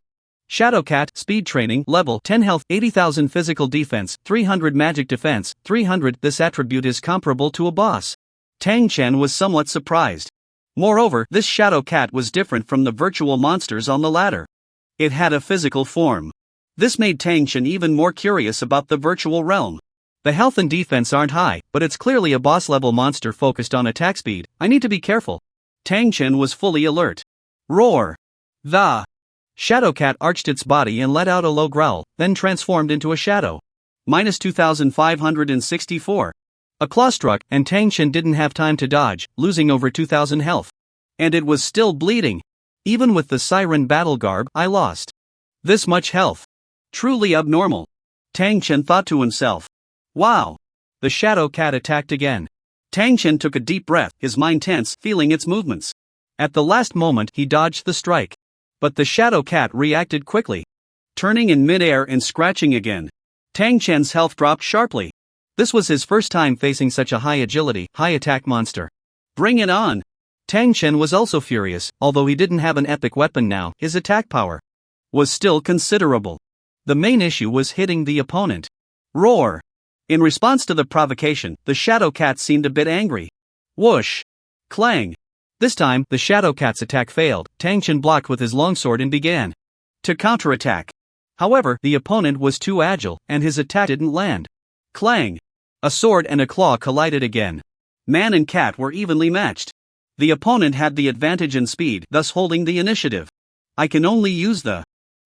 Shadowcat, speed training, level 10 health, 80,000 physical defense, 300 magic defense, 300. This attribute is comparable to a boss. Tang Chen was somewhat surprised. Moreover, this shadow cat was different from the virtual monsters on the ladder. It had a physical form. This made Tang Chen even more curious about the virtual realm. The health and defense aren't high, but it's clearly a boss-level monster focused on attack speed. I need to be careful. Tang Chen was fully alert. Roar! The shadow cat arched its body and let out a low growl, then transformed into a shadow. Minus 2,564. A claw struck, and Tang Chen didn't have time to dodge, losing over 2,000 health. And it was still bleeding. Even with the siren battle garb, I lost this much health. Truly abnormal. Tang Chen thought to himself. Wow! The shadow cat attacked again. Tang Chen took a deep breath, his mind tense, feeling its movements. At the last moment, he dodged the strike. But the shadow cat reacted quickly, turning in midair and scratching again. Tang Chen's health dropped sharply. This was his first time facing such a high agility, high attack monster. Bring it on! Tang Chen was also furious. Although he didn't have an epic weapon now, his attack power was still considerable. The main issue was hitting the opponent. Roar! In response to the provocation, the shadow cat seemed a bit angry. Whoosh! Clang! This time, the shadow cat's attack failed. Tang Chen blocked with his longsword and began to counterattack. However, the opponent was too agile, and his attack didn't land. Clang! A sword and a claw collided again. Man and cat were evenly matched. The opponent had the advantage in speed, thus holding the initiative. I can only use the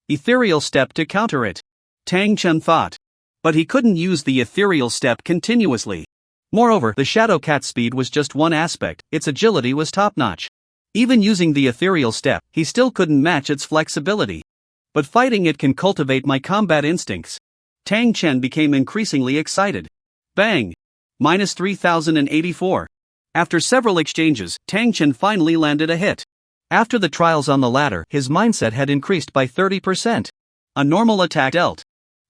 ethereal step to counter it, Tang Chen thought. But he couldn't use the ethereal step continuously. Moreover, the shadow cat's speed was just one aspect, its agility was top-notch. Even using the ethereal step, he still couldn't match its flexibility. But fighting it can cultivate my combat instincts. Tang Chen became increasingly excited. Bang! Minus 3,084. After several exchanges, Tang Chen finally landed a hit. After the trials on the ladder, his mindset had increased by 30%. A normal attack dealt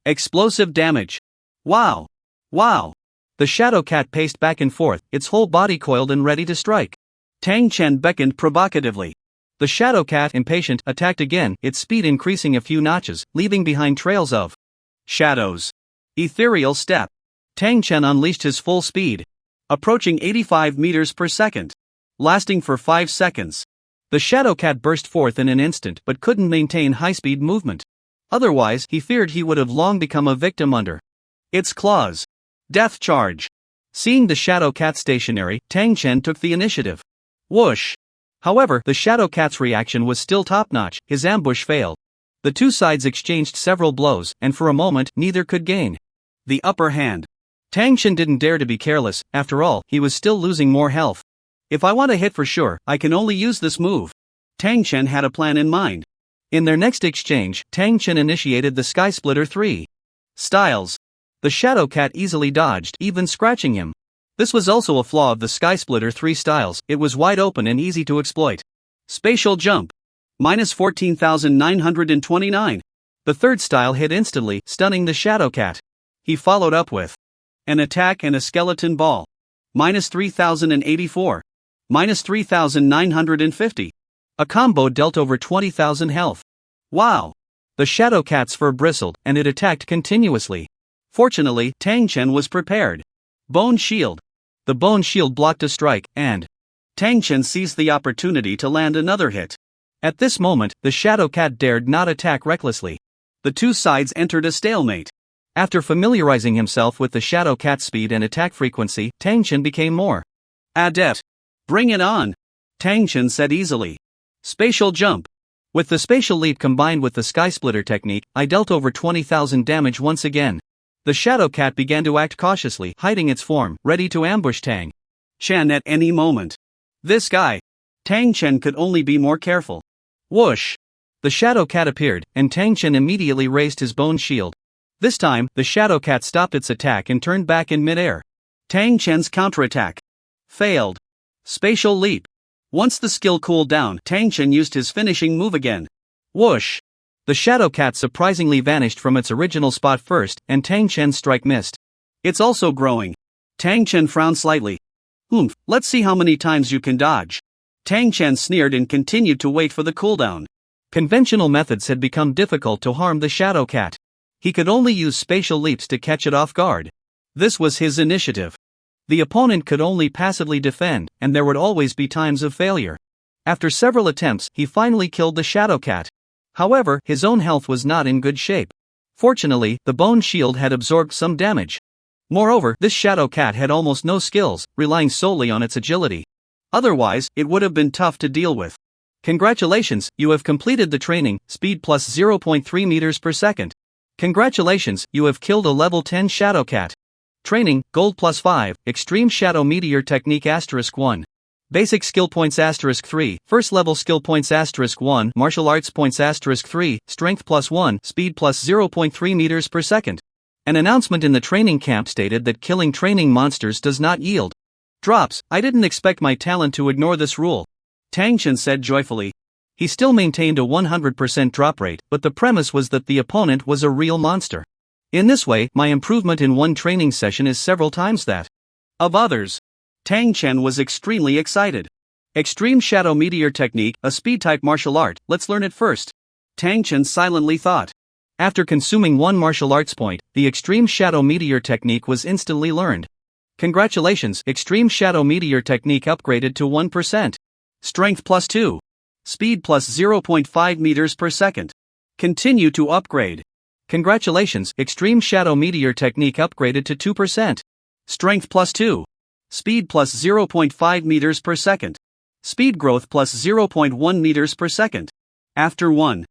explosive damage. Wow! Wow! The shadow cat paced back and forth, its whole body coiled and ready to strike. Tang Chen beckoned provocatively. The shadow cat, impatient, attacked again, its speed increasing a few notches, leaving behind trails of shadows. Ethereal step. Tang Chen unleashed his full speed, approaching 85 meters per second, lasting for 5 seconds. The shadow cat burst forth in an instant but couldn't maintain high-speed movement. Otherwise, he feared he would have long become a victim under its claws. Death charge. Seeing the shadow cat stationary, Tang Chen took the initiative. Whoosh! However, the shadow cat's reaction was still top-notch, his ambush failed. The two sides exchanged several blows, and for a moment, neither could gain the upper hand. Tang Chen didn't dare to be careless, after all, he was still losing more health. If I want to hit for sure, I can only use this move. Tang Chen had a plan in mind. In their next exchange, Tang Chen initiated the Sky Splitter 3 styles. The shadow cat easily dodged, even scratching him. This was also a flaw of the Sky Splitter 3 styles, it was wide open and easy to exploit. Spatial jump. Minus 14,929. The third style hit instantly, stunning the shadow cat. He followed up with an attack and a skeleton ball. Minus 3,084. Minus 3,950. A combo dealt over 20,000 health. Wow! The shadow cat's fur bristled, and it attacked continuously. Fortunately, Tang Chen was prepared. Bone shield. The bone shield blocked a strike, and Tang Chen seized the opportunity to land another hit. At this moment, the shadow cat dared not attack recklessly. The two sides entered a stalemate. After familiarizing himself with the shadow cat's speed and attack frequency, Tang Chen became more adept. Bring it on! Tang Chen said easily. Spatial jump. With the spatial leap combined with the Sky Splitter technique, I dealt over 20,000 damage once again. The shadow cat began to act cautiously, hiding its form, ready to ambush Tang Chen at any moment. This guy. Tang Chen could only be more careful. Whoosh! The shadow cat appeared, and Tang Chen immediately raised his bone shield. This time, the shadow cat stopped its attack and turned back in midair. Tang Chen's counterattack failed. Spatial leap. Once the skill cooled down, Tang Chen used his finishing move again. Whoosh! The shadow cat surprisingly vanished from its original spot first, and Tang Chen's strike missed. It's also growing. Tang Chen frowned slightly. Let's see how many times you can dodge. Tang Chen sneered and continued to wait for the cooldown. Conventional methods had become difficult to harm the shadow cat. He could only use spatial leaps to catch it off guard. This was his initiative. The opponent could only passively defend, and there would always be times of failure. After several attempts, he finally killed the shadow cat. However, his own health was not in good shape. Fortunately, the bone shield had absorbed some damage. Moreover, this shadow cat had almost no skills, relying solely on its agility. Otherwise, it would have been tough to deal with. Congratulations, you have completed the training, speed plus 0.3 meters per second. Congratulations, you have killed a level 10 shadow cat. Training, gold plus 5, extreme shadow meteor technique *1. Basic skill points *3, first level skill points *1, martial arts points *3, strength plus 1, speed plus 0.3 meters per second. An announcement in the training camp stated that killing training monsters does not yield drops. I didn't expect my talent to ignore this rule, Tang Chen said joyfully. He still maintained a 100% drop rate, but the premise was that the opponent was a real monster. In this way, my improvement in one training session is several times that of others. Tang Chen was extremely excited. Extreme Shadow Meteor Technique, a speed-type martial art, let's learn it first. Tang Chen silently thought. After consuming one martial arts point, the Extreme Shadow Meteor Technique was instantly learned. Congratulations, Extreme Shadow Meteor Technique upgraded to 1%. Strength plus 2. Speed plus 0.5 meters per second. Continue to upgrade. Congratulations, Extreme Shadow Meteor Technique upgraded to 2%. Strength plus 2. Speed plus 0.5 meters per second. Speed growth plus 0.1 meters per second. After one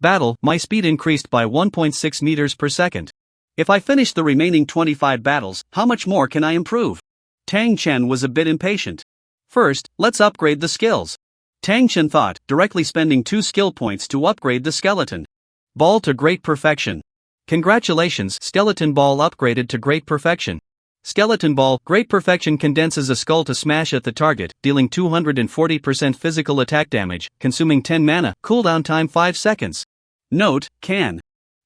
battle, my speed increased by 1.6 meters per second. If I finish the remaining 25 battles, how much more can I improve? Tang Chen was a bit impatient. First, let's upgrade the skills. Tang Chen thought, directly spending 2 skill points to upgrade the skeleton ball to great perfection. Congratulations, skeleton ball upgraded to great perfection. Skeleton ball, great perfection condenses a skull to smash at the target, dealing 240% physical attack damage, consuming 10 mana, cooldown time 5 seconds. Note, can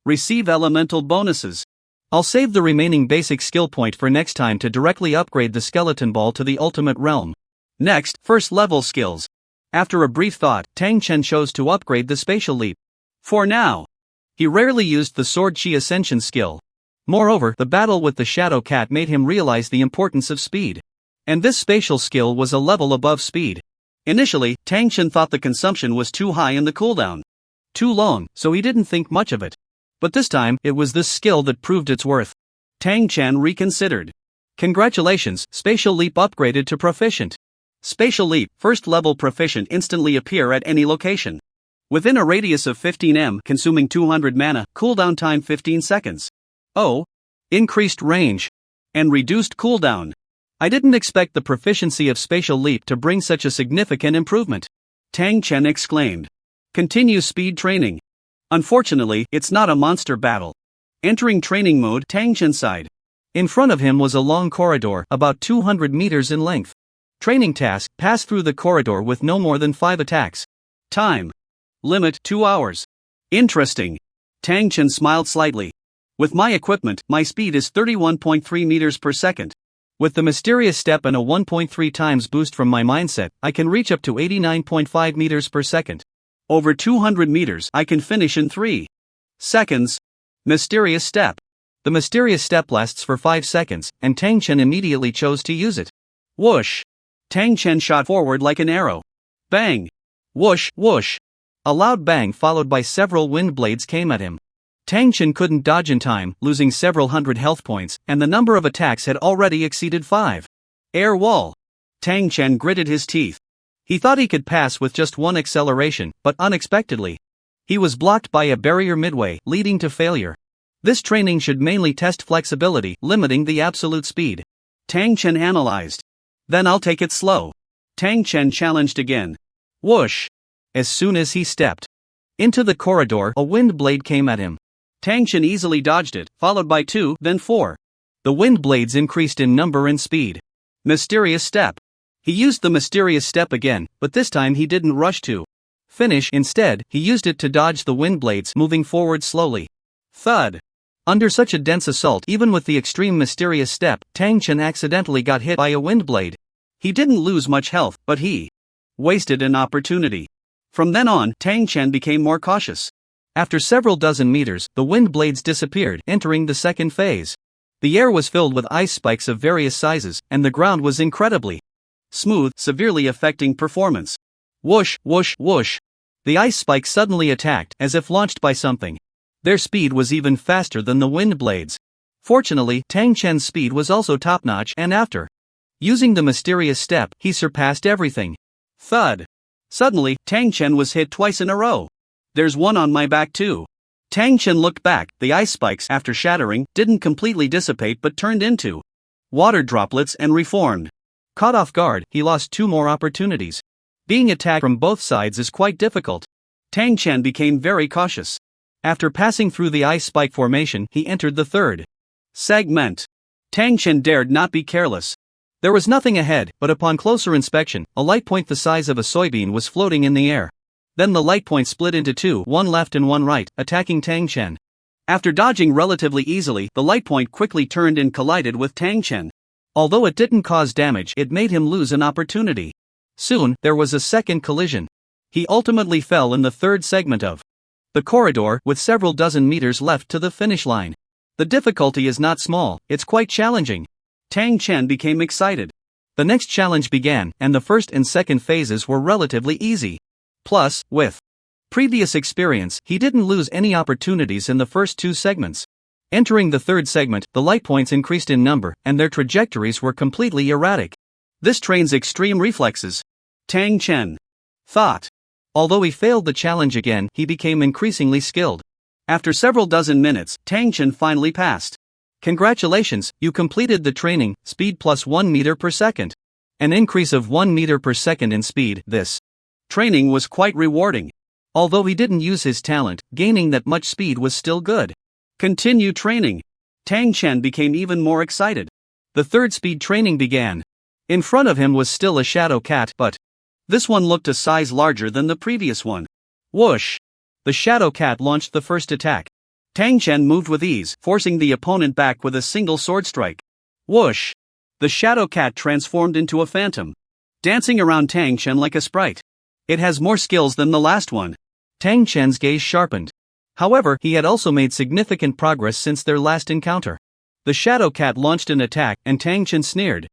receive elemental bonuses. I'll save the remaining basic skill point for next time to directly upgrade the skeleton ball to the ultimate realm. Next, first level skills. After a brief thought, Tang Chen chose to upgrade the spatial leap. For now, he rarely used the sword chi ascension skill. Moreover, the battle with the shadow cat made him realize the importance of speed. And this spatial skill was a level above speed. Initially, Tang Chen thought the consumption was too high and the cooldown too long, so he didn't think much of it. But this time, it was this skill that proved its worth. Tang Chen reconsidered. Congratulations, spatial leap upgraded to proficient. Spatial leap, first level proficient, instantly appear at any location. Within a radius of 15 m, consuming 200 mana, cooldown time 15 seconds. Oh, increased range and reduced cooldown. I didn't expect the proficiency of spatial leap to bring such a significant improvement. Tang Chen exclaimed. Continue speed training. Unfortunately, it's not a monster battle. Entering training mode, Tang Chen sighed. In front of him was a long corridor, about 200 meters in length. Training task, pass through the corridor with no more than 5 attacks. Time limit 2 hours. Interesting. Tang Chen smiled slightly. With my equipment, my speed is 31.3 meters per second. With the mysterious step and a 1.3 times boost from my mindset, I can reach up to 89.5 meters per second. Over 200 meters I can finish in 3 seconds. Mysterious step. The mysterious step lasts for 5 seconds, and Tang Chen immediately chose to use it. Whoosh! Tang Chen shot forward like an arrow. Bang! Whoosh, whoosh! A loud bang followed by several wind blades came at him. Tang Chen couldn't dodge in time, losing several hundred health points, and the number of attacks had already exceeded 5. Air wall. Tang Chen gritted his teeth. He thought he could pass with just one acceleration, but unexpectedly, he was blocked by a barrier midway, leading to failure. This training should mainly test flexibility, limiting the absolute speed. Tang Chen analyzed. Then I'll take it slow. Tang Chen challenged again. Whoosh! As soon as he stepped into the corridor, a wind blade came at him. Tang Chen easily dodged it, followed by 2, then 4. The wind blades increased in number and speed. Mysterious step. He used the mysterious step again, but this time he didn't rush to finish. Instead, he used it to dodge the wind blades, moving forward slowly. Thud. Under such a dense assault, even with the extreme mysterious step, Tang Chen accidentally got hit by a wind blade. He didn't lose much health, but he wasted an opportunity. From then on, Tang Chen became more cautious. After several dozen meters, the wind blades disappeared, entering the second phase. The air was filled with ice spikes of various sizes, and the ground was incredibly smooth, severely affecting performance. Whoosh, whoosh, whoosh. The ice spikes suddenly attacked, as if launched by something. Their speed was even faster than the wind blades. Fortunately, Tang Chen's speed was also top-notch, and after using the mysterious step, he surpassed everything. Thud. Suddenly, Tang Chen was hit twice in a row. There's one on my back too. Tang Chen looked back. The ice spikes, after shattering, didn't completely dissipate but turned into water droplets and reformed. Caught off guard, he lost 2 more opportunities. Being attacked from both sides is quite difficult. Tang Chen became very cautious. After passing through the ice spike formation, he entered the third segment. Tang Chen dared not be careless. There was nothing ahead, but upon closer inspection, a light point the size of a soybean was floating in the air. Then the light point split into 2, one left and one right, attacking Tang Chen. After dodging relatively easily, the light point quickly turned and collided with Tang Chen. Although it didn't cause damage, it made him lose an opportunity. Soon, there was a second collision. He ultimately fell in the third segment of the corridor, with several dozen meters left to the finish line. The difficulty is not small, it's quite challenging. Tang Chen became excited. The next challenge began, and the first and second phases were relatively easy. Plus, with previous experience, he didn't lose any opportunities in the first 2 segments. Entering the third segment, the light points increased in number, and their trajectories were completely erratic. This trains extreme reflexes. Tang Chen thought. Although he failed the challenge again, he became increasingly skilled. After several dozen minutes, Tang Chen finally passed. Congratulations, you completed the training, speed plus 1 meter per second. An increase of 1 meter per second in speed. This training was quite rewarding. Although he didn't use his talent, gaining that much speed was still good. Continue training. Tang Chen became even more excited. The third speed training began. In front of him was still a shadow cat, but this one looked a size larger than the previous one. Whoosh! The shadow cat launched the first attack. Tang Chen moved with ease, forcing the opponent back with a single sword strike. Whoosh! The shadow cat transformed into a phantom, dancing around Tang Chen like a sprite. It has more skills than the last one. Tang Chen's gaze sharpened. However, he had also made significant progress since their last encounter. The shadow cat launched an attack, and Tang Chen sneered.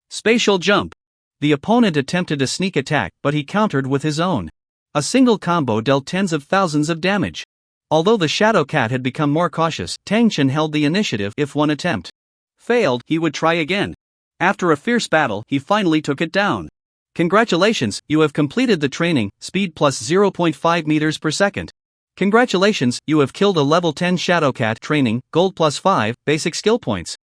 Spatial jump. The opponent attempted a sneak attack, but he countered with his own. A single combo dealt tens of thousands of damage. Although the shadow cat had become more cautious, Tang Chen held the initiative. If one attempt failed, he would try again. After a fierce battle, he finally took it down. Congratulations, you have completed the training, speed plus 0.5 meters per second. Congratulations, you have killed a level 10 shadow cat. Training, gold plus 5, basic skill points.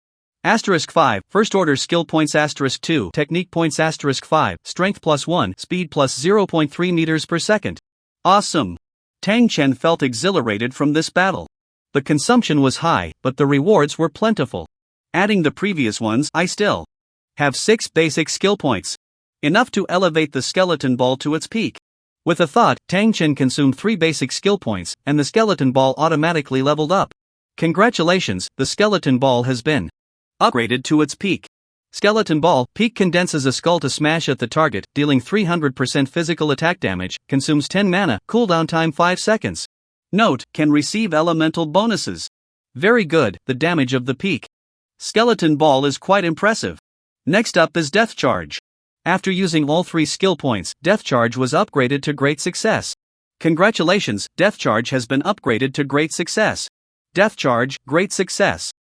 Asterisk 5, first order skill points. Asterisk 2, technique points. Asterisk 5, strength plus 1, speed plus 0.3 meters per second. Awesome! Tang Chen felt exhilarated from this battle. The consumption was high, but the rewards were plentiful. Adding the previous ones, I still have 6 basic skill points. Enough to elevate the skeleton ball to its peak. With a thought, Tang Chen consumed 3 basic skill points, and the skeleton ball automatically leveled up. Congratulations, the skeleton ball has been upgraded to its peak. Skeleton ball, peak condenses a skull to smash at the target, dealing 300% physical attack damage, consumes 10 mana, cooldown time 5 seconds. Note, can receive elemental bonuses. Very good, the damage of the peak skeleton ball is quite impressive. Next up is Death Charge. After using all 3 skill points, Death Charge was upgraded to Great Success. Congratulations, Death Charge has been upgraded to Great Success. Death Charge, Great Success.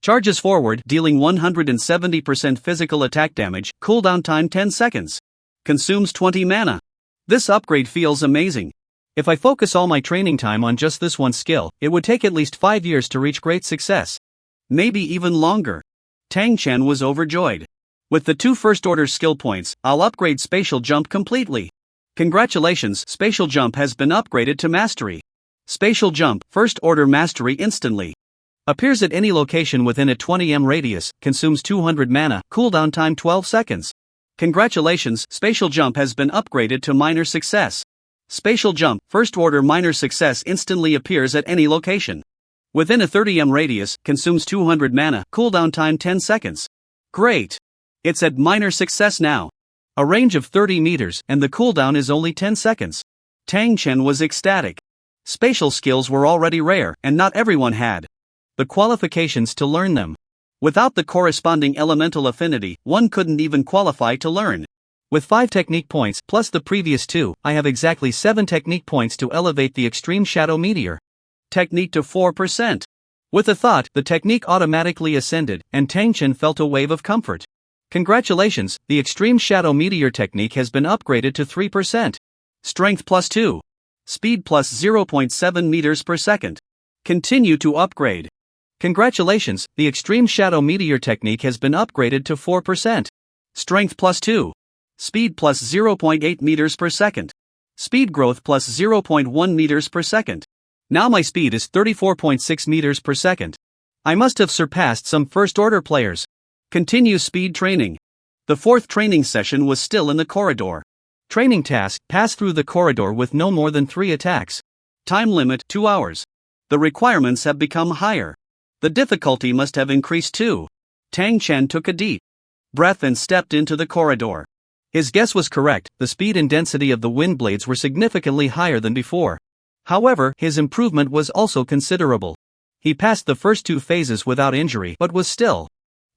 Charges forward, dealing 170% physical attack damage, cooldown time 10 seconds. Consumes 20 mana. This upgrade feels amazing. If I focus all my training time on just this one skill, it would take at least 5 years to reach Great Success. Maybe even longer. Tang Chen was overjoyed. With the 2 first order skill points, I'll upgrade Spatial Jump completely. Congratulations, Spatial Jump has been upgraded to Mastery. Spatial Jump, first order mastery instantly. Appears at any location within a 20 m radius, consumes 200 mana, cooldown time 12 seconds. Congratulations, Spatial Jump has been upgraded to Minor Success. Spatial Jump, first order minor success instantly appears at any location. Within a 30 m radius, consumes 200 mana, cooldown time 10 seconds. Great! It's at minor success now. A range of 30 meters, and the cooldown is only 10 seconds. Tang Chen was ecstatic. Spatial skills were already rare, and not everyone had the qualifications to learn them. Without the corresponding elemental affinity, one couldn't even qualify to learn. With 5 technique points plus the previous 2, I have exactly 7 technique points to elevate the Extreme Shadow Meteor technique to 4%. With a thought, the technique automatically ascended, and Tang Chen felt a wave of comfort. Congratulations, the Extreme Shadow Meteor technique has been upgraded to 3%. Strength plus 2. Speed plus 0.7 meters per second. Continue to upgrade. Congratulations, the Extreme Shadow Meteor technique has been upgraded to 4%. Strength plus 2. Speed plus 0.8 meters per second. Speed growth plus 0.1 meters per second. Now my speed is 34.6 meters per second. I must have surpassed some first-order players. Continue speed training. The 4th training session was still in the corridor. Training task: pass through the corridor with no more than 3 attacks. Time limit: 2 hours. The requirements have become higher. The difficulty must have increased too. Tang Chen took a deep breath and stepped into the corridor. His guess was correct, the speed and density of the wind blades were significantly higher than before. However, his improvement was also considerable. He passed the first 2 phases without injury but was still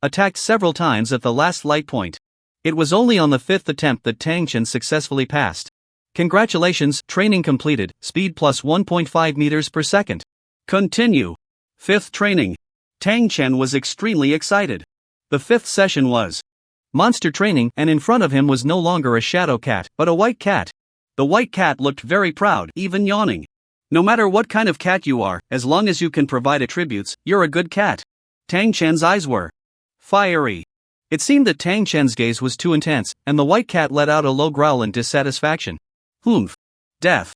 attacked several times at the last light point. It was only on the 5th attempt that Tang Chen successfully passed. Congratulations, training completed, speed plus 1.5 meters per second. Continue. 5th training. Tang Chen was extremely excited. The 5th session was monster training, and in front of him was no longer a shadow cat, but a white cat. The white cat looked very proud, even yawning. No matter what kind of cat you are, as long as you can provide attributes, you're a good cat. Tang Chen's eyes were fiery. It seemed that Tang Chen's gaze was too intense, and the white cat let out a low growl in dissatisfaction. Humph. Death.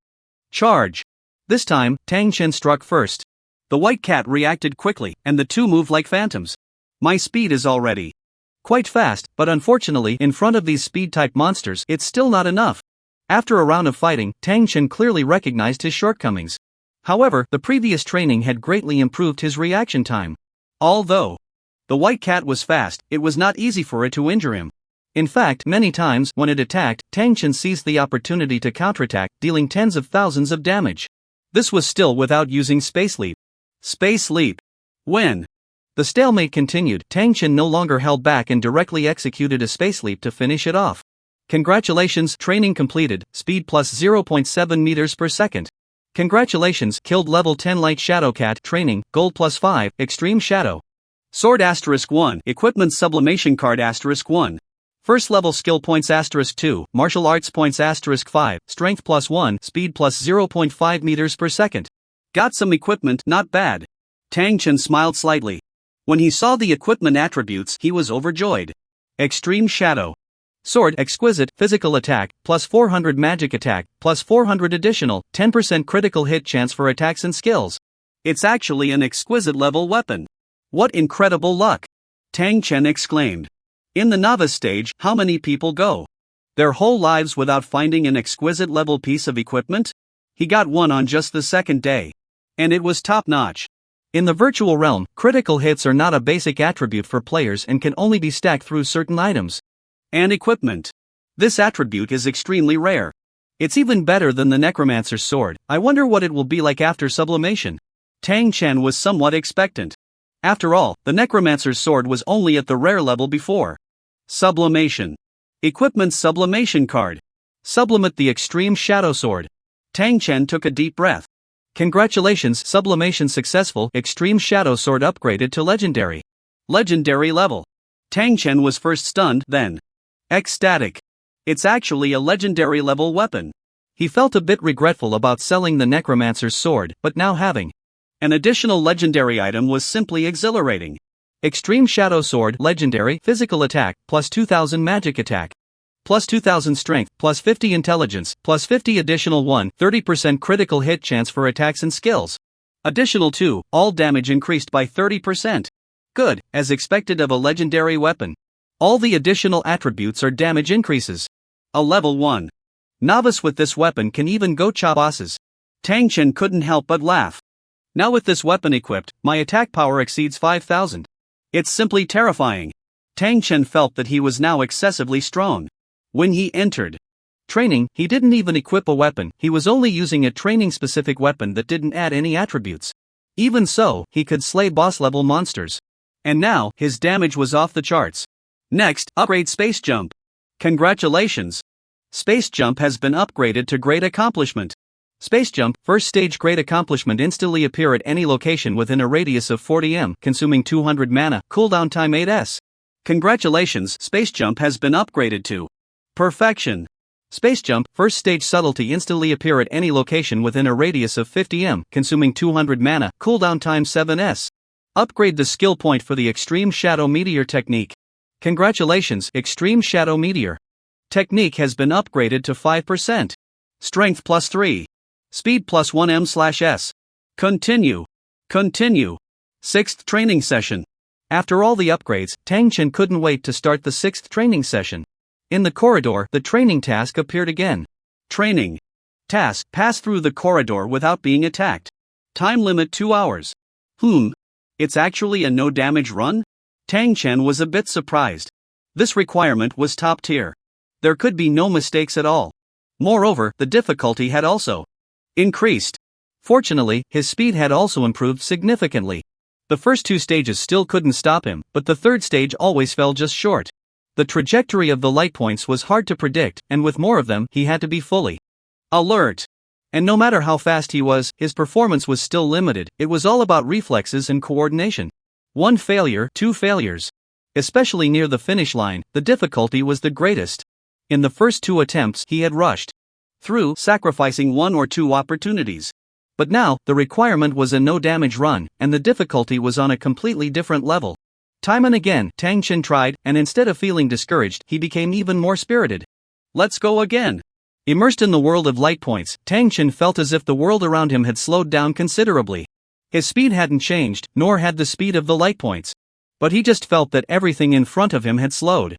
Charge. This time, Tang Chen struck first. The white cat reacted quickly, and the two moved like phantoms. My speed is already quite fast, but unfortunately, in front of these speed-type monsters, it's still not enough. After a round of fighting, Tang Chen clearly recognized his shortcomings. However, the previous training had greatly improved his reaction time. Although the white cat was fast, it was not easy for it to injure him. In fact, many times, when it attacked, Tang Chen seized the opportunity to counterattack, dealing tens of thousands of damage. This was still without using Space Leap. Space Leap. When the stalemate continued, Tang Chen no longer held back and directly executed a Space Leap to finish it off. Congratulations, training completed, speed plus 0.7 meters per second. Congratulations, killed level 10 Light Shadow Cat, training, gold plus 5, Extreme Shadow Sword *1, Equipment Sublimation Card *1. First level skill points *2, martial arts points *5, strength plus 1, speed plus 0.5 meters per second. Got some equipment, not bad. Tang Chen smiled slightly. When he saw the equipment attributes, he was overjoyed. Extreme Shadow Sword, exquisite, physical attack, plus 400 magic attack, plus 400 additional, 10% critical hit chance for attacks and skills. It's actually an exquisite level weapon. What incredible luck! Tang Chen exclaimed. In the novice stage, how many people go their whole lives without finding an exquisite level piece of equipment? He got one on just the second day. And it was top-notch. In the virtual realm, critical hits are not a basic attribute for players and can only be stacked through certain items and equipment. This attribute is extremely rare. It's even better than the Necromancer's sword. I wonder what it will be like after sublimation. Tang Chen was somewhat expectant. After all, the Necromancer's sword was only at the rare level before. Sublimation. Equipment Sublimation Card. Sublimate the Extreme Shadow Sword. Tang Chen took a deep breath. Congratulations, sublimation successful, Extreme Shadow Sword upgraded to Legendary. Legendary level. Tang Chen was first stunned, then ecstatic. It's actually a legendary level weapon. He felt a bit regretful about selling the Necromancer's sword, but now having an additional legendary item was simply exhilarating. Extreme Shadow Sword, Legendary, physical attack, plus 2000 magic attack, plus 2000 strength, plus 50 intelligence, plus 50 additional 30% critical hit chance for attacks and skills. Additional 2, all damage increased by 30%. Good, as expected of a legendary weapon. All the additional attributes are damage increases. A level 1 novice with this weapon can even go chop bosses. Tang Chen couldn't help but laugh. Now with this weapon equipped, my attack power exceeds 5000. It's simply terrifying. Tang Chen felt that he was now excessively strong. When he entered training, he didn't even equip a weapon, he was only using a training-specific weapon that didn't add any attributes. Even so, he could slay boss-level monsters. And now, his damage was off the charts. Next, upgrade Space Jump. Congratulations! Space Jump has been upgraded to Great Accomplishment. Space Jump, first stage Great Accomplishment, instantly appear at any location within a radius of 40 m, consuming 200 mana, cooldown time 8s. Congratulations, Space Jump has been upgraded to Perfection. Space Jump, first stage Subtlety, instantly appear at any location within a radius of 50 m, consuming 200 mana, cooldown time 7s. Upgrade the skill point for the Extreme Shadow Meteor technique. Congratulations, Extreme Shadow Meteor technique has been upgraded to 5%. Strength plus 3. Speed plus 1m/s. Continue. 6th training session. After all the upgrades, Tang Chen couldn't wait to start the 6th training session. In the corridor, the training task appeared again. Training task: pass through the corridor without being attacked. Time limit 2 hours. It's actually a no damage run? Tang Chen was a bit surprised. This requirement was top tier. There could be no mistakes at all. Moreover, the difficulty had also increased. Fortunately, his speed had also improved significantly. The first 2 stages still couldn't stop him, but the 3rd stage always fell just short. The trajectory of the light points was hard to predict, and with more of them, he had to be fully alert. And no matter how fast he was, his performance was still limited. It was all about reflexes and coordination. 1 failure, 2 failures. Especially near the finish line, the difficulty was the greatest. In the first 2 attempts, he had rushed through, sacrificing 1 or 2 opportunities. But now, the requirement was a no-damage run, and the difficulty was on a completely different level. Time and again, Tang Chen tried, and instead of feeling discouraged, he became even more spirited. Let's go again. Immersed in the world of light points, Tang Chen felt as if the world around him had slowed down considerably. His speed hadn't changed, nor had the speed of the light points. But he just felt that everything in front of him had slowed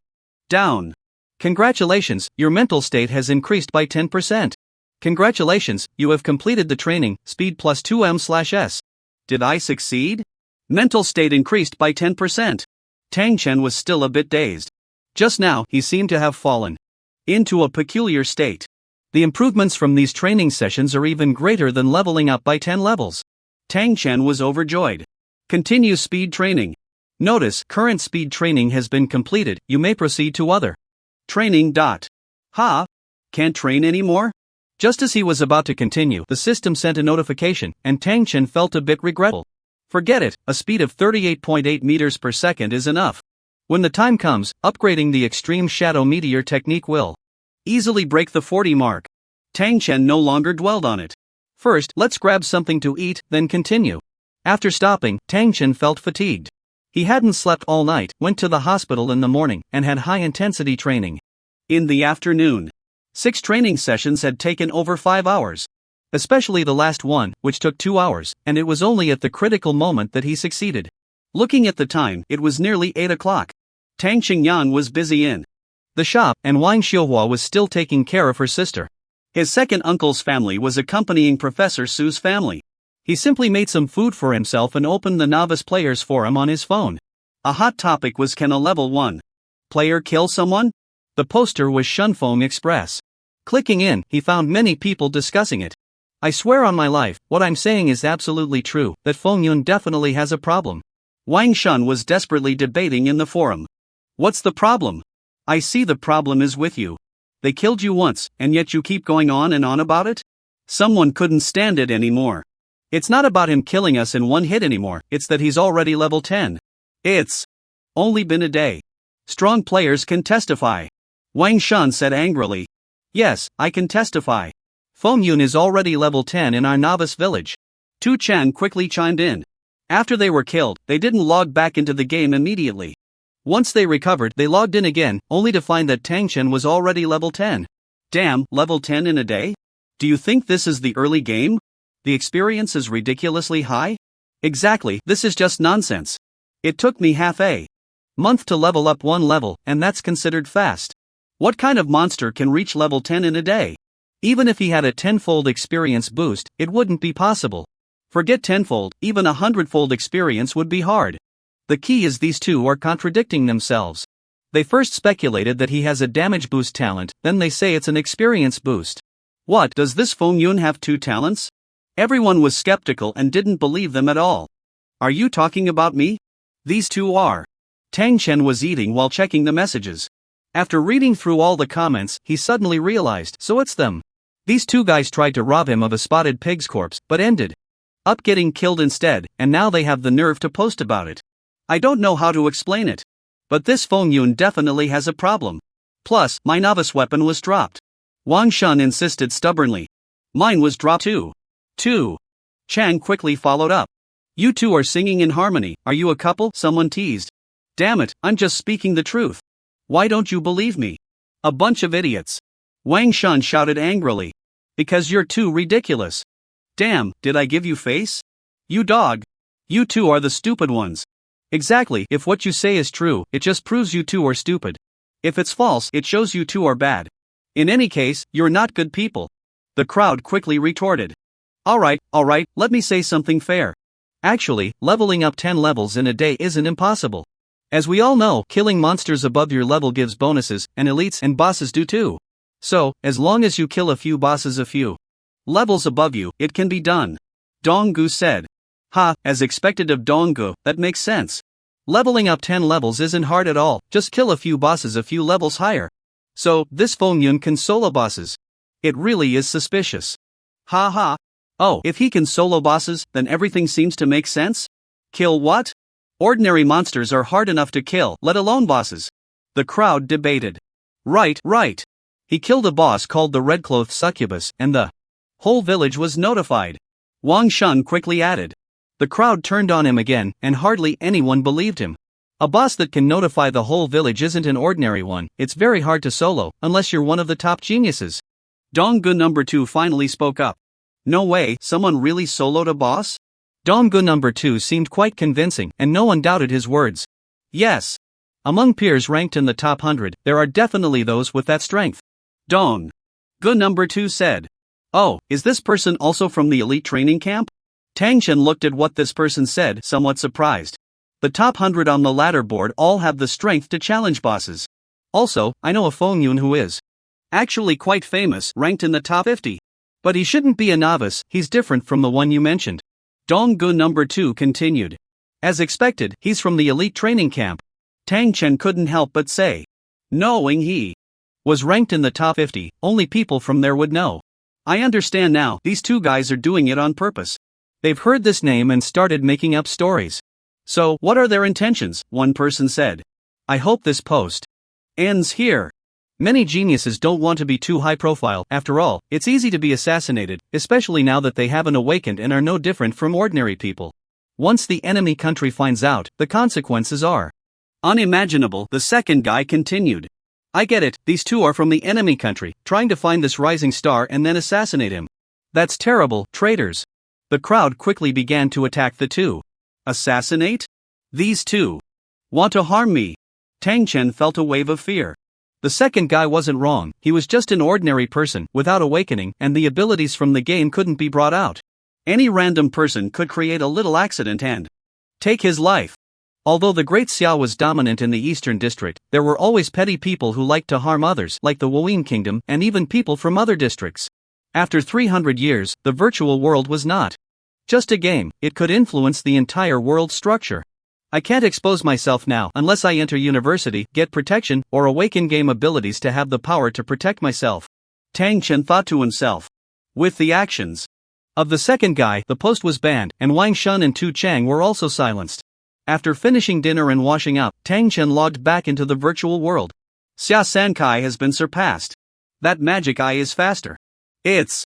down. Congratulations, your mental state has increased by 10%. Congratulations, you have completed the training, speed plus 2m/s. Did I succeed? Mental state increased by 10%. Tang Chen was still a bit dazed. Just now, he seemed to have fallen into a peculiar state. The improvements from these training sessions are even greater than leveling up by 10 levels. Tang Chen was overjoyed. Continue speed training. Notice, current speed training has been completed, you may proceed to other training. Can't train anymore? Just as he was about to continue, the system sent a notification, and Tang Chen felt a bit regretful. Forget it, a speed of 38.8 meters per second is enough. When the time comes, upgrading the Extreme Shadow Meteor technique will easily break the 40 mark. Tang Chen no longer dwelled on it. First, let's grab something to eat, then continue. After stopping, Tang Chen felt fatigued. He hadn't slept all night, went to the hospital in the morning, and had high-intensity training. In the afternoon, 6 training sessions had taken over 5 hours. Especially the last one, which took 2 hours, and it was only at the critical moment that he succeeded. Looking at the time, it was nearly 8 o'clock. Tang Xingyan was busy in the shop, and Wang Xiuhua was still taking care of her sister. His second uncle's family was accompanying Professor Su's family. He simply made some food for himself and opened the Novice Players forum on his phone. A hot topic was, can a level 1 player kill someone? The poster was Shunfeng Express. Clicking in, he found many people discussing it. I swear on my life, what I'm saying is absolutely true, that Feng Yun definitely has a problem. Wang Shun was desperately debating in the forum. What's the problem? I see the problem is with you. They killed you once, and yet you keep going on and on about it? Someone couldn't stand it anymore. It's not about him killing us in one hit anymore, it's that he's already level 10. It's only been a day. Strong players can testify. Wang Shun said angrily. Yes, I can testify. Feng Yun is already level 10 in our novice village. Tu Chan quickly chimed in. After they were killed, they didn't log back into the game immediately. Once they recovered, they logged in again, only to find that Tang Chen was already level 10. Damn, level 10 in a day? Do you think this is the early game? The experience is ridiculously high? Exactly, this is just nonsense. It took me half a month to level up 1 level, and that's considered fast. What kind of monster can reach level 10 in a day? Even if he had a 10-fold experience boost, it wouldn't be possible. Forget 10-fold, even a 100-fold experience would be hard. The key is these two are contradicting themselves. They first speculated that he has a damage boost talent, then they say it's an experience boost. What, does this Feng Yun have 2 talents? Everyone was skeptical and didn't believe them at all. Are you talking about me? These two are. Tang Chen was eating while checking the messages. After reading through all the comments, he suddenly realized, so it's them. These two guys tried to rob him of a spotted pig's corpse, but ended up getting killed instead, and now they have the nerve to post about it. I don't know how to explain it. But this Feng Yun definitely has a problem. Plus, my novice weapon was dropped. Wang Shun insisted stubbornly. Mine was dropped too. Chang quickly followed up. You two are singing in harmony, are you a couple? Someone teased. Damn it, I'm just speaking the truth. Why don't you believe me? A bunch of idiots. Wang Shun shouted angrily. Because you're too ridiculous. Damn, did I give you face? You dog. You two are the stupid ones. Exactly, if what you say is true, it just proves you two are stupid. If it's false, it shows you two are bad. In any case, you're not good people. The crowd quickly retorted. Alright, let me say something fair. Actually, leveling up 10 levels in a day isn't impossible. As we all know, killing monsters above your level gives bonuses, and elites and bosses do too. So, as long as you kill a few bosses a few levels above you, it can be done. Donggu said. Ha, as expected of Donggu, that makes sense. Leveling up 10 levels isn't hard at all, just kill a few bosses a few levels higher. So, this Feng Yun can solo bosses. It really is suspicious. Ha ha. Oh, if he can solo bosses, then everything seems to make sense? Kill what? Ordinary monsters are hard enough to kill, let alone bosses. The crowd debated. Right. He killed a boss called the Red-Clothed Succubus, and the whole village was notified. Wang Shun quickly added. The crowd turned on him again, and hardly anyone believed him. A boss that can notify the whole village isn't an ordinary one, it's very hard to solo, unless you're one of the top geniuses. Donggu number 2 finally spoke up. No way, someone really soloed a boss? Donggu number 2 seemed quite convincing, and no one doubted his words. Yes. Among peers ranked in the top 100, there are definitely those with that strength. Donggu number 2 said. Oh, is this person also from the elite training camp? Tang Chen looked at what this person said, somewhat surprised. The top 100 on the ladder board all have the strength to challenge bosses. Also, I know a Feng Yun who is actually quite famous, ranked in the top 50. But he shouldn't be a novice, he's different from the one you mentioned. Donggu number 2 continued. As expected, he's from the elite training camp. Tang Chen couldn't help but say. Knowing he was ranked in the top 50, only people from there would know. I understand now, these two guys are doing it on purpose. They've heard this name and started making up stories. So, what are their intentions? One person said. I hope this post ends here. Many geniuses don't want to be too high profile, after all, it's easy to be assassinated, especially now that they haven't awakened and are no different from ordinary people. Once the enemy country finds out, the consequences are unimaginable, the second guy continued. I get it, these two are from the enemy country, trying to find this rising star and then assassinate him. That's terrible, traitors. The crowd quickly began to attack the two. Assassinate? These two want to harm me. Tang Chen felt a wave of fear. The second guy wasn't wrong, he was just an ordinary person, without awakening, and the abilities from the game couldn't be brought out. Any random person could create a little accident and take his life. Although the Great Xiao was dominant in the Eastern District, there were always petty people who liked to harm others, like the Wuyin Kingdom, and even people from other districts. After 300 years, the virtual world was not just a game, it could influence the entire world structure. I can't expose myself now unless I enter university, get protection, or awaken game abilities to have the power to protect myself. Tang Chen thought to himself. With the actions of the second guy, the post was banned, and Wang Shun and Tu Chang were also silenced. After finishing dinner and washing up, Tang Chen logged back into the virtual world. Xia Sankai has been surpassed. That magic eye is faster. It's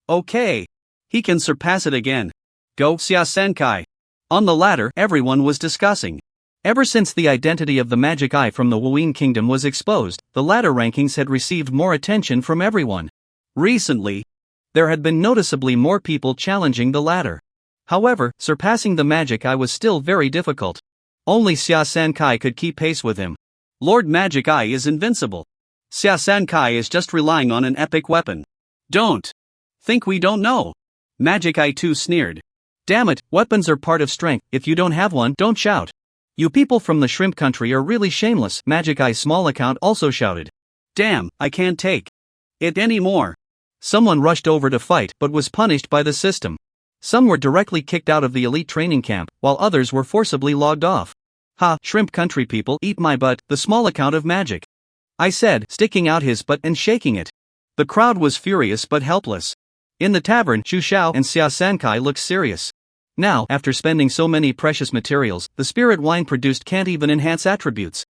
okay. He can surpass it again. Go, Xia Sankai. On the ladder, everyone was discussing. Ever since the identity of the magic eye from the Wuyin Kingdom was exposed, the ladder rankings had received more attention from everyone. Recently, there had been noticeably more people challenging the ladder. However, surpassing the magic eye was still very difficult. Only Xia Sankai could keep pace with him. Lord Magic Eye is invincible. Xia Sankai is just relying on an epic weapon. Don't think we don't know. Magic Eye 2 sneered. Damn it, weapons are part of strength, if you don't have one, don't shout. You people from the shrimp country are really shameless, Magic Eye's small account also shouted. Damn, I can't take it anymore. Someone rushed over to fight but was punished by the system. Some were directly kicked out of the elite training camp, while others were forcibly logged off. Ha, shrimp country people, eat my butt, the small account of magic I said, sticking out his butt and shaking it. The crowd was furious but helpless. In the tavern, Xu Xiao and Xia Sankai looked serious. Now, after spending so many precious materials, the spirit wine produced can't even enhance attributes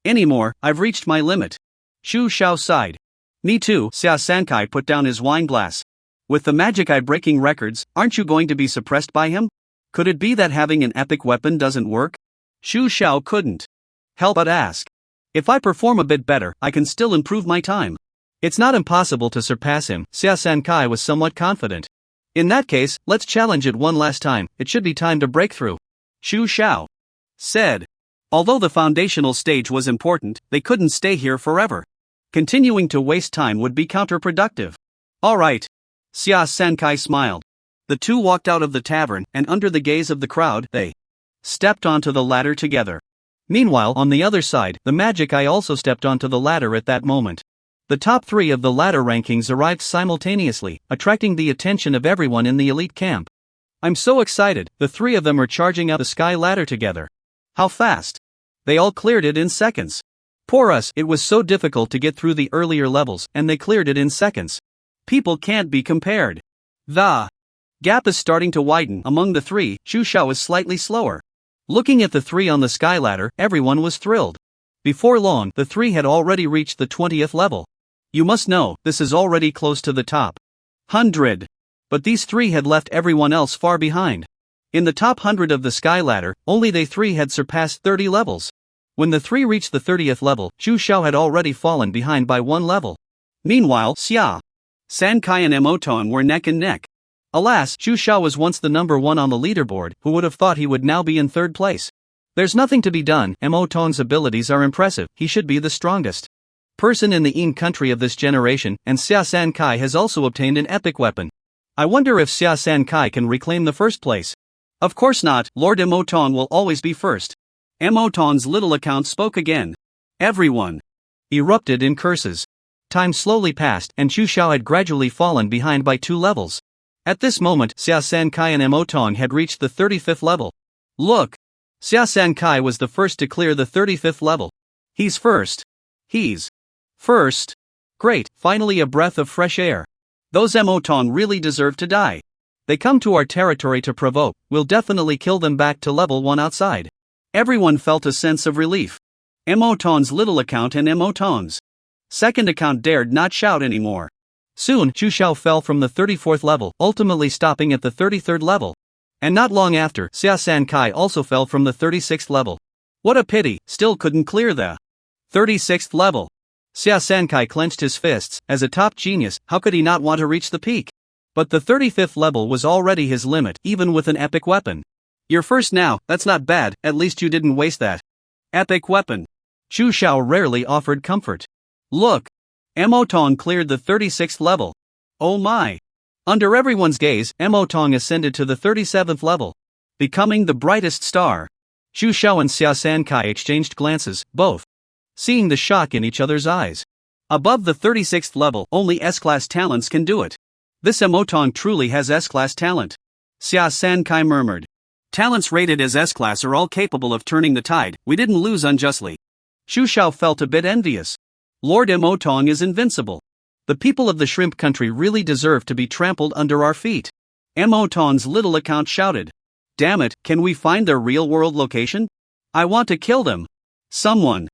anymore. I've reached my limit. Xu Xiao sighed. Me too. Xia Sankai put down his wine glass. With the magic eye breaking records, aren't you going to be suppressed by him? Could it be that having an epic weapon doesn't work? Xu Xiao couldn't help but ask. If I perform a bit better, I can still improve my time. It's not impossible to surpass him. Xia Sankai was somewhat confident. In that case, let's challenge it one last time. It should be time to break through. Xu Xiao said. Although the foundational stage was important, they couldn't stay here forever. Continuing to waste time would be counterproductive. Alright. Xia Sankai smiled. The two walked out of the tavern, and under the gaze of the crowd, they stepped onto the ladder together. Meanwhile, on the other side, the magic eye also stepped onto the ladder at that moment. The top 3 of the ladder rankings arrived simultaneously, attracting the attention of everyone in the elite camp. I'm so excited, the 3 of them are charging up the sky ladder together. How fast? They all cleared it in seconds. Poor us, it was so difficult to get through the earlier levels, and they cleared it in seconds. People can't be compared. The gap is starting to widen among the 3. Xu Xiao is slightly slower. Looking at the 3 on the sky ladder, everyone was thrilled. Before long, the 3 had already reached the 20th level. You must know, this is already close to the top 100. But these 3 had left everyone else far behind. In the top 100 of the sky ladder, only they 3 had surpassed 30 levels. When the 3 reached the 30th level, Xu Xiao had already fallen behind by 1 level. Meanwhile, Xia Sankai and Emoton were neck and neck. Alas, Xu Xiao was once the number 1 on the leaderboard. Who would have thought he would now be in 3rd place? There's nothing to be done. Emoton's abilities are impressive. He should be the strongest person in the Yin country of this generation, and Xia Sankai has also obtained an epic weapon. I wonder if Xia Sankai can reclaim the 1st place. Of course not. Lord Emoton will always be first. Emoton's little account spoke again. Everyone erupted in curses. Time slowly passed, and Xu Xiao had gradually fallen behind by 2 levels. At this moment, Xia Sankai and Emoton had reached the 35th level. Look! Xia Sankai was the first to clear the 35th level. He's first. He's first. Great, finally a breath of fresh air. Those Emoton really deserve to die. They come to our territory to provoke. We'll definitely kill them back to level 1 outside. Everyone felt a sense of relief. Emoton's little account and Emoton's second account dared not shout anymore. Soon, Xu Xiao fell from the 34th level, ultimately stopping at the 33rd level. And not long after, Xia Sankai also fell from the 36th level. What a pity, still couldn't clear the 36th level. Xia Sankai clenched his fists. As a top genius, how could he not want to reach the peak? But the 35th level was already his limit, even with an epic weapon. You're first now, that's not bad, at least you didn't waste that epic weapon. Xu Xiao rarely offered comfort. Look! Emoton cleared the 36th level. Oh my! Under everyone's gaze, Emoton ascended to the 37th level, becoming the brightest star. Xu Xiao and Xia Sankai exchanged glances, both seeing the shock in each other's eyes. Above the 36th level, only S-class talents can do it. This Emoton truly has S-class talent. Xia Sankai murmured. Talents rated as S-class are all capable of turning the tide. We didn't lose unjustly. Xu Xiao felt a bit envious. Lord Emoton is invincible. The people of the shrimp country really deserve to be trampled under our feet. Emoton's little account shouted. Damn it, can we find their real-world location? I want to kill them. Someone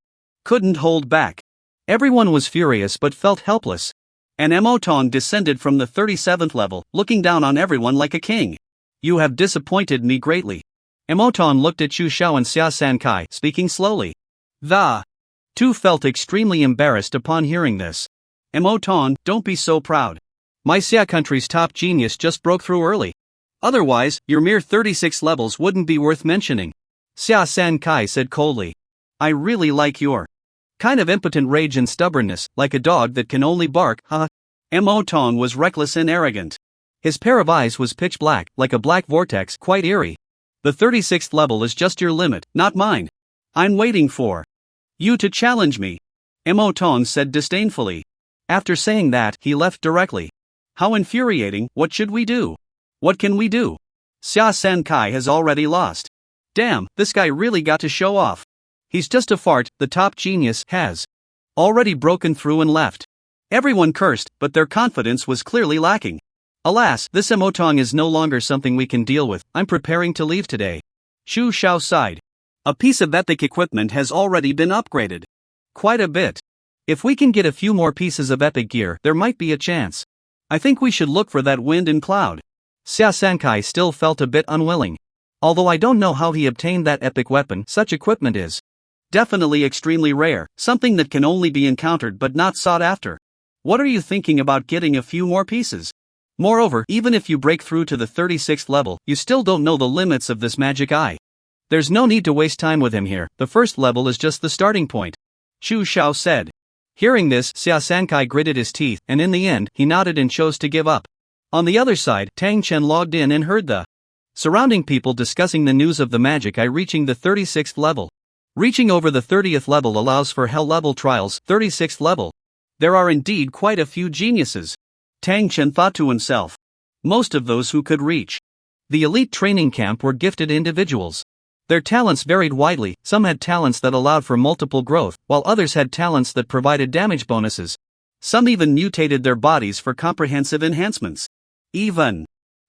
couldn't hold back. Everyone was furious but felt helpless. And Emoton descended from the 37th level, looking down on everyone like a king. You have disappointed me greatly. Emoton looked at Xu Xiao and Xia Sankai, speaking slowly. The two felt extremely embarrassed upon hearing this. Emoton, don't be so proud. My Xia country's top genius just broke through early. Otherwise, your mere 36 levels wouldn't be worth mentioning. Xia Sankai said coldly. I really like your kind of impotent rage and stubbornness, like a dog that can only bark, huh? Emoton was reckless and arrogant. His pair of eyes was pitch black, like a black vortex, quite eerie. The 36th level is just your limit, not mine. I'm waiting for you to challenge me. Emoton said disdainfully. After saying that, he left directly. How infuriating, what should we do? What can we do? Xia Sankai has already lost. Damn, this guy really got to show off. He's just a fart, the top genius has already broken through and left. Everyone cursed, but their confidence was clearly lacking. Alas, this emotong is no longer something we can deal with. I'm preparing to leave today. Shu Xiao sighed. A piece of epic equipment has already been upgraded. Quite a bit. If we can get a few more pieces of epic gear, there might be a chance. I think we should look for that wind and cloud. Xia Sankai still felt a bit unwilling. Although I don't know how he obtained that epic weapon, such equipment is definitely extremely rare, something that can only be encountered but not sought after. What are you thinking about getting a few more pieces? Moreover, even if you break through to the 36th level, you still don't know the limits of this magic eye. There's no need to waste time with him here, the first level is just the starting point. Shu Xiao said. Hearing this, Xia Sankai gritted his teeth, and in the end, he nodded and chose to give up. On the other side, Tang Chen logged in and heard the surrounding people discussing the news of the magic eye reaching the 36th level. Reaching over the 30th level allows for hell level trials, 36th level. There are indeed quite a few geniuses. Tang Chen thought to himself. Most of those who could reach the elite training camp were gifted individuals. Their talents varied widely, some had talents that allowed for multiple growth, while others had talents that provided damage bonuses. Some even mutated their bodies for comprehensive enhancements. Even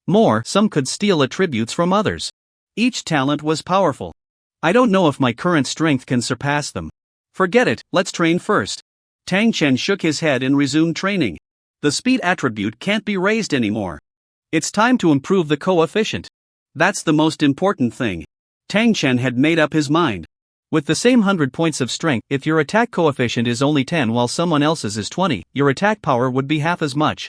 more, some could steal attributes from others. Each talent was powerful. I don't know if my current strength can surpass them. Forget it, let's train first. Tang Chen shook his head and resumed training. The speed attribute can't be raised anymore. It's time to improve the coefficient. That's the most important thing. Tang Chen had made up his mind. With the same 100 points of strength, if your attack coefficient is only 10 while someone else's is 20, your attack power would be half as much.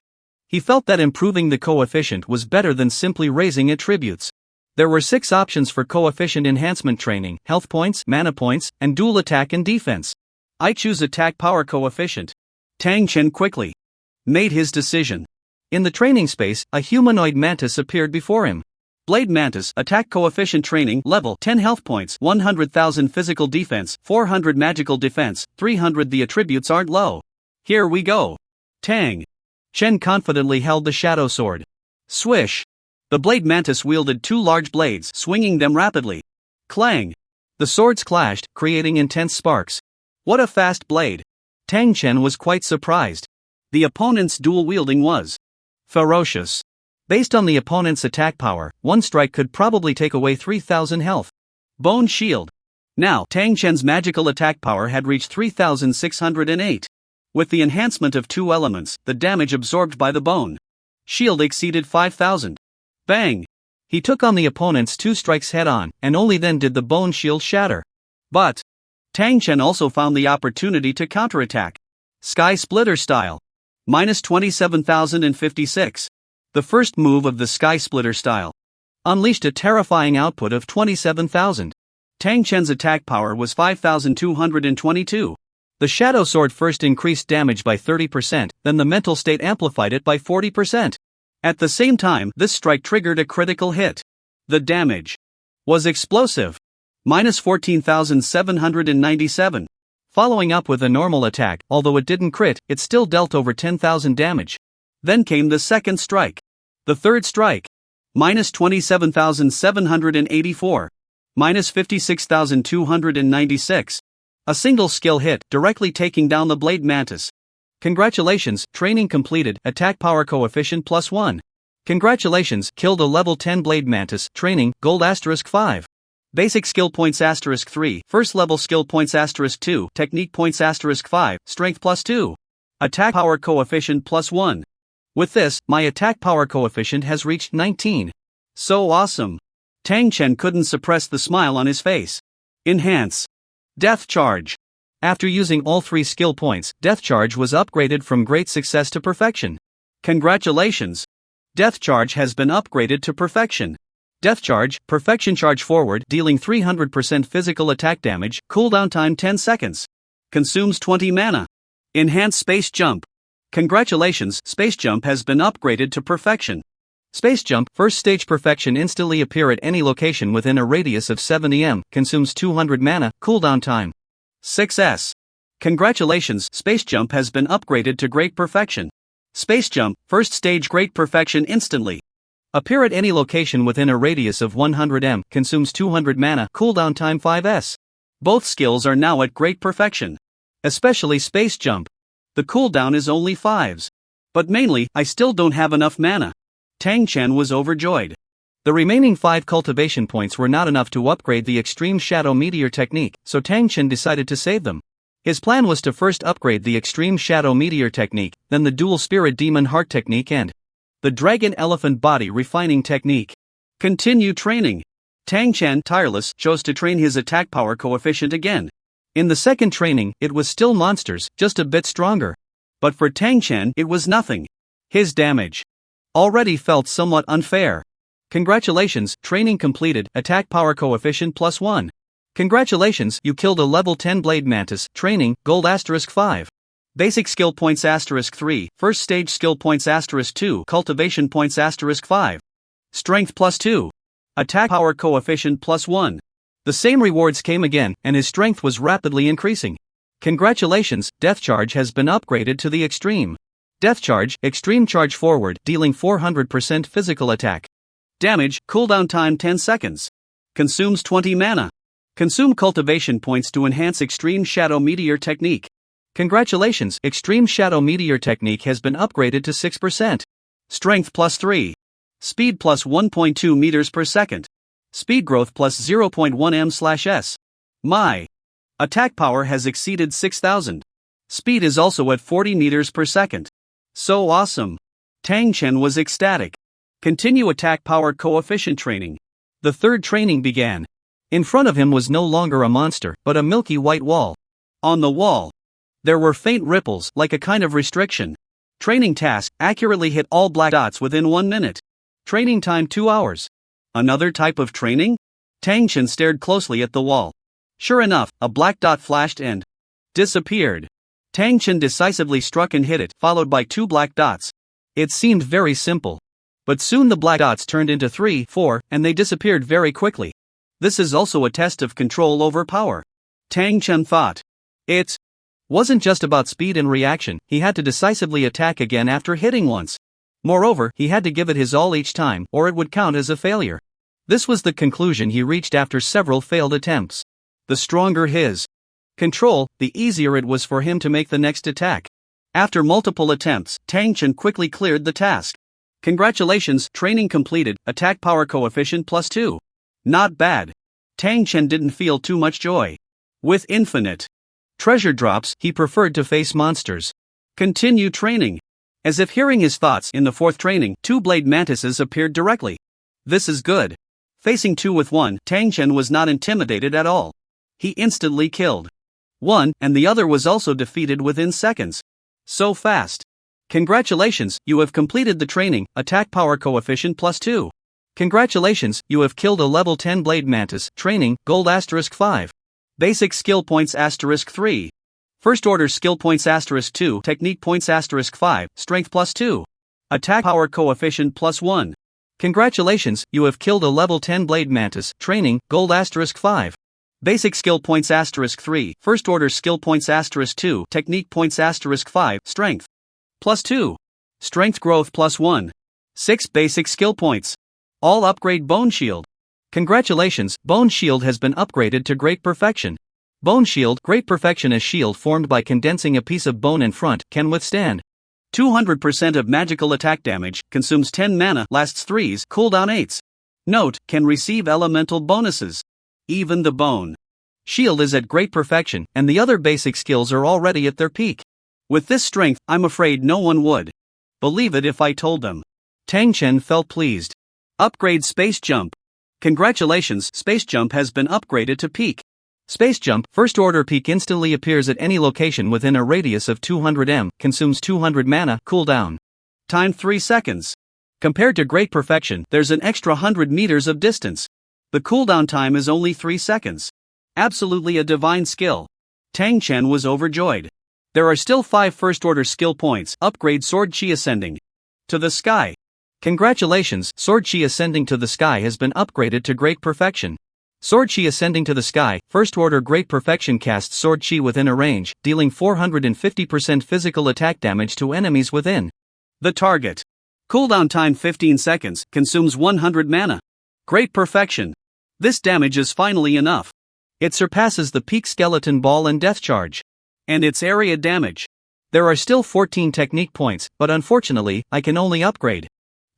He felt that improving the coefficient was better than simply raising attributes. There were 6 options for coefficient enhancement training: health points, mana points, and dual attack and defense. I choose attack power coefficient. Tang Chen quickly made his decision. In the training space, a humanoid mantis appeared before him. Blade Mantis, attack coefficient training, level 10 health points, 100,000 physical defense, 400 magical defense, 300. The attributes aren't low. Here we go. Tang Chen confidently held the shadow sword. Swish! The Blade Mantis wielded 2 large blades, swinging them rapidly. Clang! The swords clashed, creating intense sparks. What a fast blade! Tang Chen was quite surprised. The opponent's dual wielding was ferocious. Based on the opponent's attack power, one strike could probably take away 3,000 health. Bone Shield. Now, Tang Chen's magical attack power had reached 3,608. With the enhancement of 2 elements, the damage absorbed by the Bone Shield exceeded 5,000. Bang! He took on the opponent's 2 strikes head-on, and only then did the Bone Shield shatter. But Tang Chen also found the opportunity to counterattack. Sky Splitter style. Minus 27,056. The first move of the Sky Splitter style unleashed a terrifying output of 27,000. Tang Chen's attack power was 5,222. The Shadow Sword first increased damage by 30%, then the mental state amplified it by 40%. At the same time, this strike triggered a critical hit. The damage was explosive. Minus 14,797. Following up with a normal attack, although it didn't crit, it still dealt over 10,000 damage. Then came the second strike. The third strike. Minus 27,784. Minus 56,296. A single skill hit, directly taking down the Blade Mantis. Congratulations, training completed, attack power coefficient +1. Congratulations, killed a level 10 Blade Mantis, training, gold *5. Basic skill points *3, first level skill points *2, technique points *5, strength +2. Attack power coefficient +1. With this, my attack power coefficient has reached 19. So awesome. Tang Chen couldn't suppress the smile on his face. Enhance. Death Charge. After using all 3 skill points, Death Charge was upgraded from great success to perfection. Congratulations. Death Charge has been upgraded to perfection. Death Charge, Perfection Charge forward, dealing 300% physical attack damage, cooldown time 10 seconds. Consumes 20 mana. Enhance Space Jump. Congratulations, Space Jump has been upgraded to perfection. Space Jump, first stage perfection, instantly appear at any location within a radius of 70 m, consumes 200 mana, cooldown time 6s. Congratulations, Space Jump has been upgraded to Great Perfection. Space Jump, first stage Great Perfection, instantly appear at any location within a radius of 100 m, consumes 200 mana, cooldown time 5s. Both skills are now at Great Perfection. Especially space jump. The cooldown is only 5s. But mainly, I still don't have enough mana. Tang Chen was overjoyed. The remaining 5 cultivation points were not enough to upgrade the Extreme Shadow Meteor technique, so Tang Chen decided to save them. His plan was to first upgrade the Extreme Shadow Meteor technique, then the Dual Spirit Demon Heart technique and the Dragon Elephant Body Refining technique. Continue training. Tang Chen, tireless, chose to train his attack power coefficient again. In the second training, it was still monsters, just a bit stronger. But for Tang Chen, it was nothing. His damage already felt somewhat unfair. Congratulations, training completed, attack power coefficient +1. Congratulations, you killed a level 10 Blade Mantis, training, gold *5. Basic skill points *3, first stage skill points *2, cultivation points *5. Strength +2. Attack power coefficient +1. The same rewards came again, and his strength was rapidly increasing. Congratulations, Death Charge has been upgraded to the Extreme. Death Charge, Extreme Charge Forward, dealing 400% physical attack. Damage, cooldown time 10 seconds. Consumes 20 mana. Consume cultivation points to enhance Extreme Shadow Meteor technique. Congratulations, Extreme Shadow Meteor technique has been upgraded to 6%. Strength +3. Speed +1.2 meters per second. Speed growth +0.1 m/s. My attack power has exceeded 6,000. Speed is also at 40 meters per second. So awesome. Tang Chen was ecstatic. Continue attack power coefficient training. The third training began. In front of him was no longer a monster, but a milky white wall. On the wall, there were faint ripples, like a kind of restriction. Training task, accurately hit all black dots within 1 minute. Training time 2 hours. Another type of training? Tang Chen stared closely at the wall. Sure enough, a black dot flashed and disappeared. Tang Chen decisively struck and hit it, followed by 2 black dots. It seemed very simple. But soon the black dots turned into 3, 4, and they disappeared very quickly. This is also a test of control over power. Tang Chen thought. It wasn't just about speed and reaction, he had to decisively attack again after hitting once. Moreover, he had to give it his all each time, or it would count as a failure. This was the conclusion he reached after several failed attempts. The stronger his control, the easier it was for him to make the next attack. After multiple attempts, Tang Chen quickly cleared the task. Congratulations, training completed, attack power coefficient +2. Not bad. Tang Chen didn't feel too much joy. With infinite treasure drops, he preferred to face monsters. Continue training. As if hearing his thoughts, in the fourth training, 2 blade mantises appeared directly. This is good. Facing 2 with 1, Tang Chen was not intimidated at all. He instantly killed one, and the other was also defeated within seconds. So fast. Congratulations, you have completed the training, attack power coefficient +2. Congratulations, you have killed a level 10 blade mantis, training, gold *5. Basic skill points *3. First order skill points *2, technique points *5, strength +2. Attack power coefficient +1. Congratulations, you have killed a level 10 blade mantis, training, gold *5. Basic skill points *3, first order skill points *2, technique points *5, strength +2. Strength growth +1. 6 basic skill points. All upgrade Bone Shield. Congratulations, Bone Shield has been upgraded to Great Perfection. Bone Shield, Great Perfection. A shield formed by condensing a piece of bone in front, can withstand 200% of magical attack damage, consumes 10 mana, lasts 3s, cooldown 8s. Note, can receive elemental bonuses. Even the Bone Shield is at Great Perfection, and the other basic skills are already at their peak. With this strength, I'm afraid no one would believe it if I told them. Tang Chen felt pleased. Upgrade Space Jump. Congratulations, Space Jump has been upgraded to Peak. Space Jump, first order peak, instantly appears at any location within a radius of 200 m, consumes 200 mana, cooldown time 3 seconds. Compared to Great Perfection, there's an extra 100 meters of distance. The cooldown time is only 3 seconds. Absolutely a divine skill. Tang Chen was overjoyed. There are still 5 first order skill points. Upgrade Sword Chi Ascending to the Sky. Congratulations, Sword Chi Ascending to the Sky has been upgraded to Great Perfection. Sword Chi Ascending to the Sky, first order Great Perfection, casts Sword Chi within a range, dealing 450% physical attack damage to enemies within the target. Cooldown time 15 seconds, consumes 100 mana. Great Perfection. This damage is finally enough. It surpasses the Peak Skeleton Ball and Death Charge. and its area damage. There are still 14 technique points, but unfortunately, I can only upgrade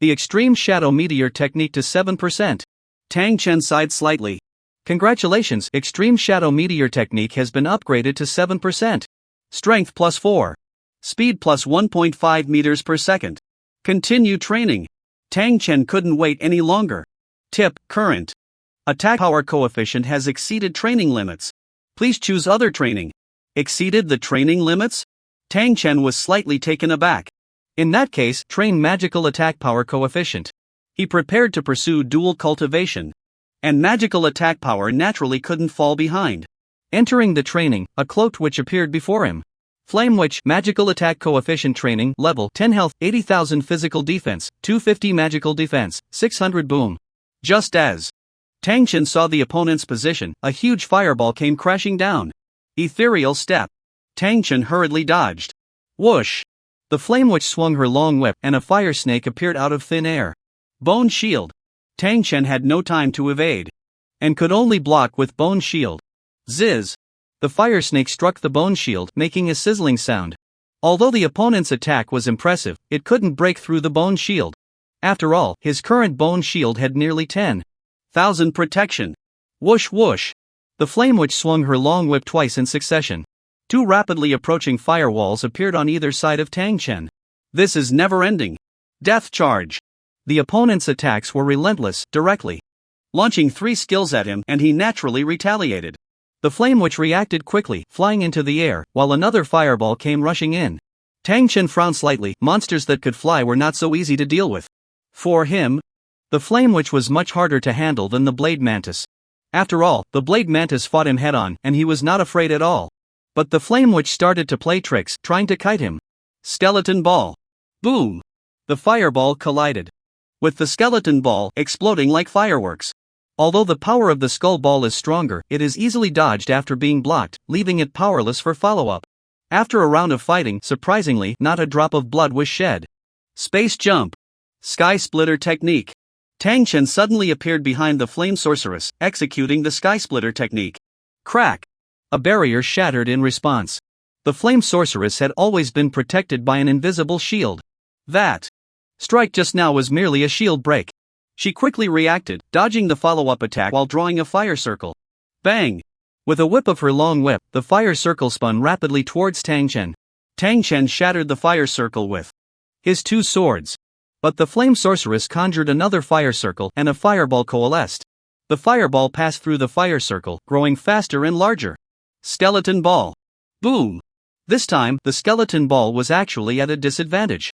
the Extreme Shadow Meteor technique to 7%. Tang Chen sighed slightly. Congratulations, Extreme Shadow Meteor technique has been upgraded to 7%. Strength plus 4. Speed plus 1.5 meters per second. Continue training. Tang Chen couldn't wait any longer. Tip: current attack power coefficient has exceeded training limits. Please choose other training. Exceeded the training limits? Tang Chen was slightly taken aback. In that case, train magical attack power coefficient. He prepared to pursue dual cultivation. And magical attack power naturally couldn't fall behind. Entering the training, a cloaked witch appeared before him. Flame Witch, magical attack coefficient training, level 10 health, 80,000 physical defense, 250 magical defense, 600 boom. Just as Tang Chen saw the opponent's position, a huge fireball came crashing down. Ethereal step. Tang Chen hurriedly dodged. Whoosh! The Flame Witch swung her long whip and a fire snake appeared out of thin air. Bone Shield. Tang Chen had no time to evade. And could only block with Bone Shield. Ziz! The fire snake struck the Bone Shield, making a sizzling sound. Although the opponent's attack was impressive, it couldn't break through the Bone Shield. After all, his current Bone Shield had nearly 10,000 protection. Whoosh whoosh! The Flame Witch swung her long whip twice in succession. Two rapidly approaching firewalls appeared on either side of Tang Chen. This is never-ending. Death charge. The opponent's attacks were relentless, directly launching 3 skills at him, and he naturally retaliated. The Flame Witch reacted quickly, flying into the air, while another fireball came rushing in. Tang Chen frowned slightly. Monsters that could fly were not so easy to deal with. For him, the Flame Witch was much harder to handle than the Blade Mantis. After all, the Blade Mantis fought him head-on, and he was not afraid at all. But the Flame Witch started to play tricks, trying to kite him. Skeleton Ball. Boom! The fireball collided with the skeleton ball, exploding like fireworks. Although the power of the skull ball is stronger, it is easily dodged after being blocked, leaving it powerless for follow-up. After a round of fighting, surprisingly, not a drop of blood was shed. Space Jump. Sky Splitter technique. Tang Chen suddenly appeared behind the Flame Sorceress, executing the Sky Splitter technique. Crack! A barrier shattered in response. The Flame Sorceress had always been protected by an invisible shield. That strike just now was merely a shield break. She quickly reacted, dodging the follow-up attack while drawing a fire circle. Bang! With a whip of her long whip, the fire circle spun rapidly towards Tang Chen. Tang Chen shattered the fire circle with his 2 swords. But the Flame Sorceress conjured another fire circle, and a fireball coalesced. The fireball passed through the fire circle, growing faster and larger. Skeleton Ball. Boom! This time, the skeleton ball was actually at a disadvantage.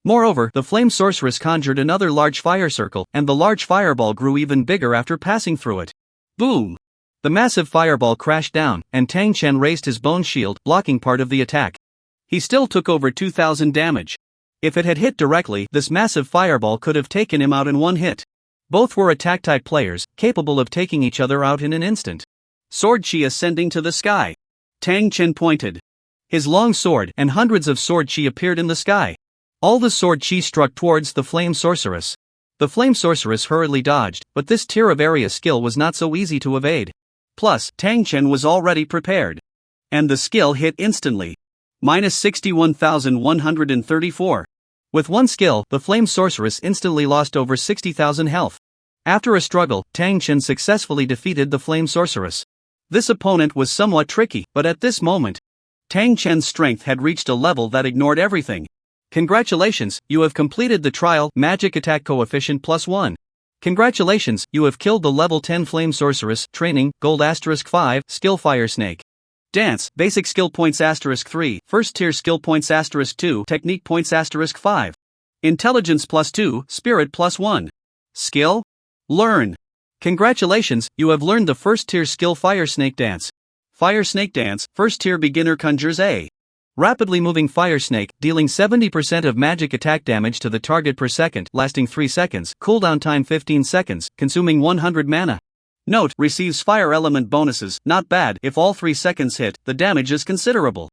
Moreover, the Flame Sorceress conjured another large fire circle, and the large fireball grew even bigger after passing through it. Boom! The massive fireball crashed down, and Tang Chen raised his Bone Shield, blocking part of the attack. He still took over 2,000 damage. If it had hit directly, this massive fireball could have taken him out in one hit. Both were attack-type players, capable of taking each other out in an instant. Sword Chi ascending to the sky. Tang Chen pointed his long sword, and hundreds of Sword Chi appeared in the sky. All the Sword Chi struck towards the Flame Sorceress. The Flame Sorceress hurriedly dodged, but this tier of area skill was not so easy to evade. Plus, Tang Chen was already prepared. And the skill hit instantly. Minus 61,134. With one skill, the Flame Sorceress instantly lost over 60,000 health. After a struggle, Tang Chen successfully defeated the Flame Sorceress. This opponent was somewhat tricky, but at this moment, Tang Chen's strength had reached a level that ignored everything. Congratulations, you have completed the trial, magic attack coefficient +1. Congratulations, you have killed the level 10 Flame Sorceress, training, gold *5, skill Fire Snake. Dance, basic skill points *3, first tier skill points *2, technique points *5. Intelligence +2, spirit +1. Skill? Learn. Congratulations, you have learned the first tier skill Fire Snake Dance. Fire Snake Dance, first tier beginner conjures a rapidly moving fire snake, dealing 70% of magic attack damage to the target per second, lasting 3 seconds, cooldown time 15 seconds, consuming 100 mana. Note, receives fire element bonuses, not bad. If all 3 seconds hit, the damage is considerable.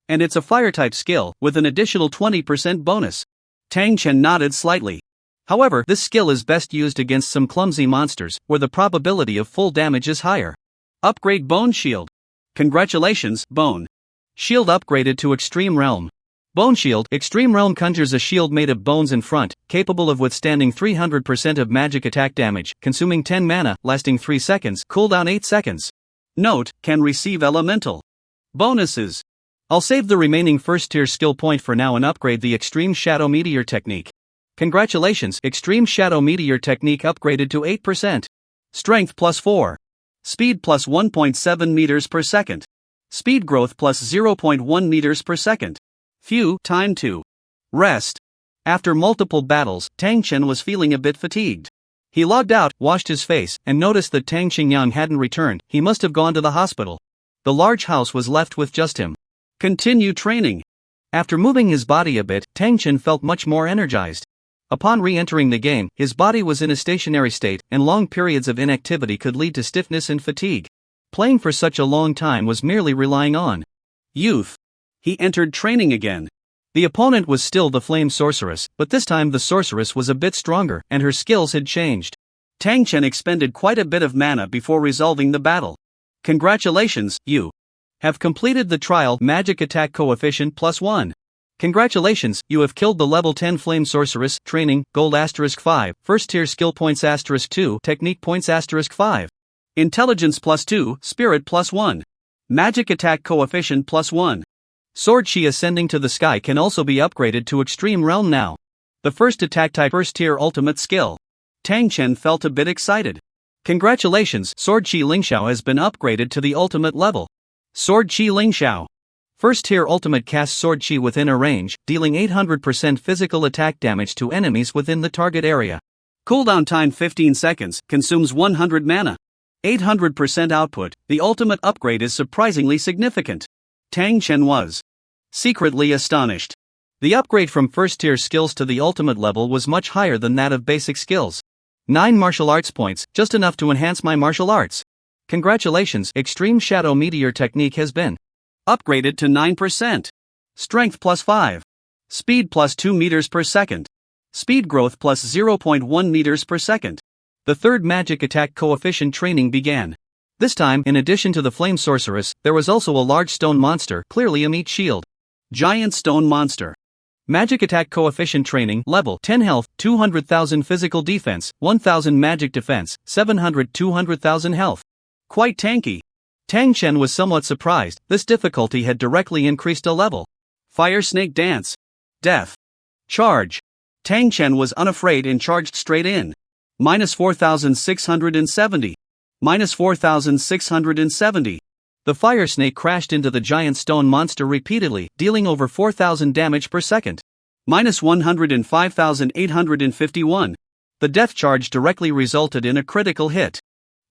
And it's a fire type skill, with an additional 20% bonus. Tang Chen nodded slightly. However, this skill is best used against some clumsy monsters, where the probability of full damage is higher. Upgrade Bone Shield. Congratulations, Bone Shield upgraded to Extreme Realm. Bone Shield. Extreme Realm conjures a shield made of bones in front, capable of withstanding 300% of magic attack damage, consuming 10 mana, lasting 3 seconds, cooldown 8 seconds. Note, can receive elemental bonuses. I'll save the remaining first tier skill point for now and upgrade the Extreme Shadow Meteor technique. Congratulations, Extreme Shadow Meteor technique upgraded to 8%. Strength plus 4. Speed plus 1.7 meters per second. Speed growth plus 0.1 meters per second. Few, time to rest. After multiple battles, Tang Chen was feeling a bit fatigued. He logged out, washed his face, and noticed that Tang Qingyang hadn't returned. He must have gone to the hospital. The large house was left with just him. Continue training. After moving his body a bit, Tang Chen felt much more energized. Upon re-entering the game, his body was in a stationary state, and long periods of inactivity could lead to stiffness and fatigue. Playing for such a long time was merely relying on youth. He entered training again. The opponent was still the Flame Sorceress, but this time the sorceress was a bit stronger, and her skills had changed. Tang Chen expended quite a bit of mana before resolving the battle. Congratulations, you have completed the trial. Magic attack coefficient plus 1. Congratulations, you have killed the level 10 Flame Sorceress. Training, gold *5, first tier skill points *2, technique points *5. Intelligence plus 2, spirit plus 1. Magic attack coefficient plus 1. Sword Chi ascending to the sky can also be upgraded to Extreme Realm now. The first attack type first tier ultimate skill. Tang Chen felt a bit excited. Congratulations, Sword Chi Lingxiao has been upgraded to the ultimate level. Sword Chi Lingxiao. First tier ultimate casts Sword Chi within a range, dealing 800% physical attack damage to enemies within the target area. Cooldown time 15 seconds, consumes 100 mana. 800% output. The ultimate upgrade is surprisingly significant. Tang Chen was secretly astonished. The upgrade from first tier skills to the ultimate level was much higher than that of basic skills. 9 martial arts points, just enough to enhance my martial arts. Congratulations, Extreme Shadow Meteor technique has been upgraded to 9%. Strength plus 5. Speed plus 2 meters per second. Speed growth plus 0.1 meters per second. The third magic attack coefficient training began. This time, in addition to the Flame Sorceress, there was also a large stone monster, clearly a meat shield. Giant Stone Monster. Magic attack coefficient training, level 10 health, 200,000 physical defense, 1,000 magic defense, 200,000 health. Quite tanky. Tang Chen was somewhat surprised. This difficulty had directly increased a level. Fire Snake Dance. Death. Charge. Tang Chen was unafraid and charged straight in. Minus 4,670. Minus 4,670. The fire snake crashed into the giant stone monster repeatedly, dealing over 4,000 damage per second. Minus 105,851. The death charge directly resulted in a critical hit,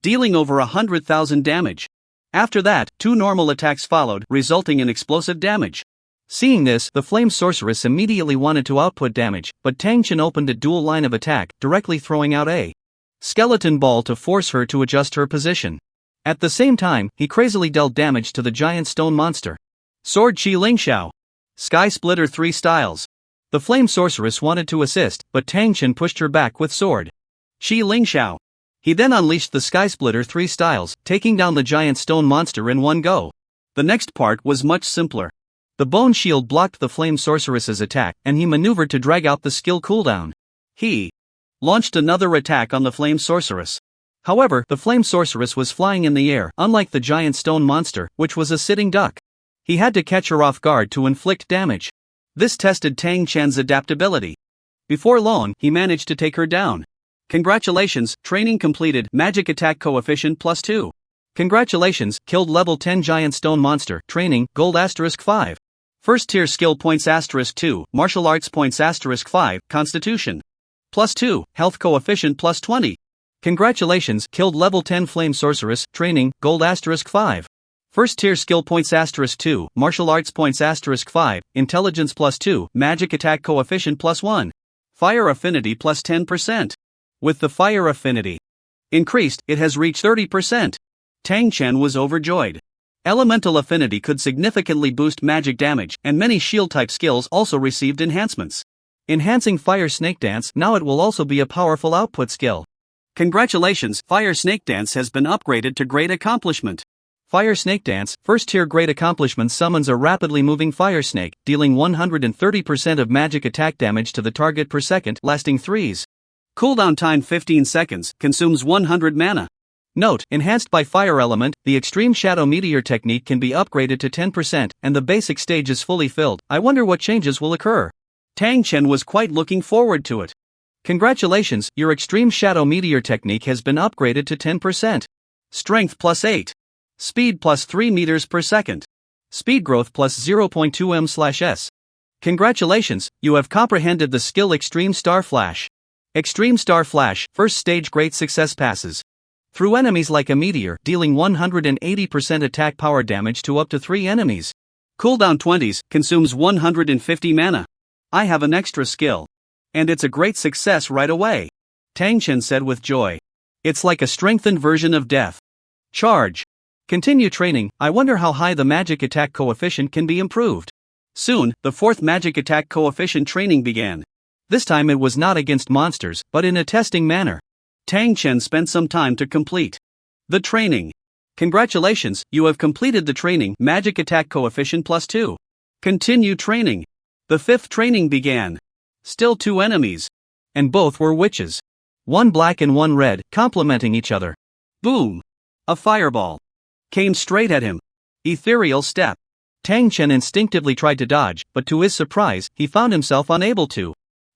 dealing over 100,000 damage. After that, 2 normal attacks followed, resulting in explosive damage. Seeing this, the Flame Sorceress immediately wanted to output damage, but Tang Chen opened a dual line of attack, directly throwing out a skeleton ball to force her to adjust her position. At the same time, he crazily dealt damage to the giant stone monster. Sword Chi Lingxiao. Sky Splitter 3 styles. The Flame Sorceress wanted to assist, but Tang Chen pushed her back with Sword Chi Lingxiao. He then unleashed the Sky Splitter 3 styles, taking down the giant stone monster in one go. The next part was much simpler. The Bone Shield blocked the Flame Sorceress's attack, and he maneuvered to drag out the skill cooldown. He launched another attack on the Flame Sorceress. However, the Flame Sorceress was flying in the air, unlike the giant stone monster, which was a sitting duck. He had to catch her off guard to inflict damage. This tested Tang Chen's adaptability. Before long, he managed to take her down. Congratulations, training completed. Magic attack coefficient plus 2. Congratulations, killed level 10 giant stone monster. Training, gold *5. First tier skill points *2, martial arts points *5, constitution plus 2, health coefficient plus 20. Congratulations, killed level 10 Flame Sorceress. Training, gold *5. First tier skill points *2, martial arts points *5, intelligence plus 2, magic attack coefficient plus 1. Fire affinity plus 10%. With the fire affinity increased, it has reached 30%. Tang Chen was overjoyed. Elemental affinity could significantly boost magic damage, and many shield-type skills also received enhancements. Enhancing Fire Snake Dance, now it will also be a powerful output skill. Congratulations, Fire Snake Dance has been upgraded to great accomplishment. Fire Snake Dance, first tier great accomplishment summons a rapidly moving fire snake, dealing 130% of magic attack damage to the target per second, lasting 3s. Cooldown time 15 seconds, consumes 100 mana. Note, enhanced by fire element, the extreme shadow meteor technique can be upgraded to 10% and the basic stage is fully filled. I wonder what changes will occur. Tang Chen was quite looking forward to it. Congratulations, your extreme shadow meteor technique has been upgraded to 10%. Strength plus 8. Speed plus 3 meters per second. Speed growth plus 0.2 m/s. Congratulations, you have comprehended the skill Extreme Star Flash. Extreme Star Flash, first stage great success passes through enemies like a meteor, dealing 180% attack power damage to up to 3 enemies. Cooldown 20s, consumes 150 mana. I have an extra skill. And it's a great success right away. Tang Chen said with joy. It's like a strengthened version of death. Charge. Continue training. I wonder how high the magic attack coefficient can be improved. Soon, the fourth magic attack coefficient training began. This time it was not against monsters, but in a testing manner. Tang Chen spent some time to complete the training. Congratulations, you have completed the training, magic attack coefficient plus 2. Continue training. The fifth training began. Still 2 enemies. And both were witches. One black and one red, complementing each other. Boom! A fireball came straight at him. Ethereal step. Tang Chen instinctively tried to dodge, but to his surprise, he found himself unable to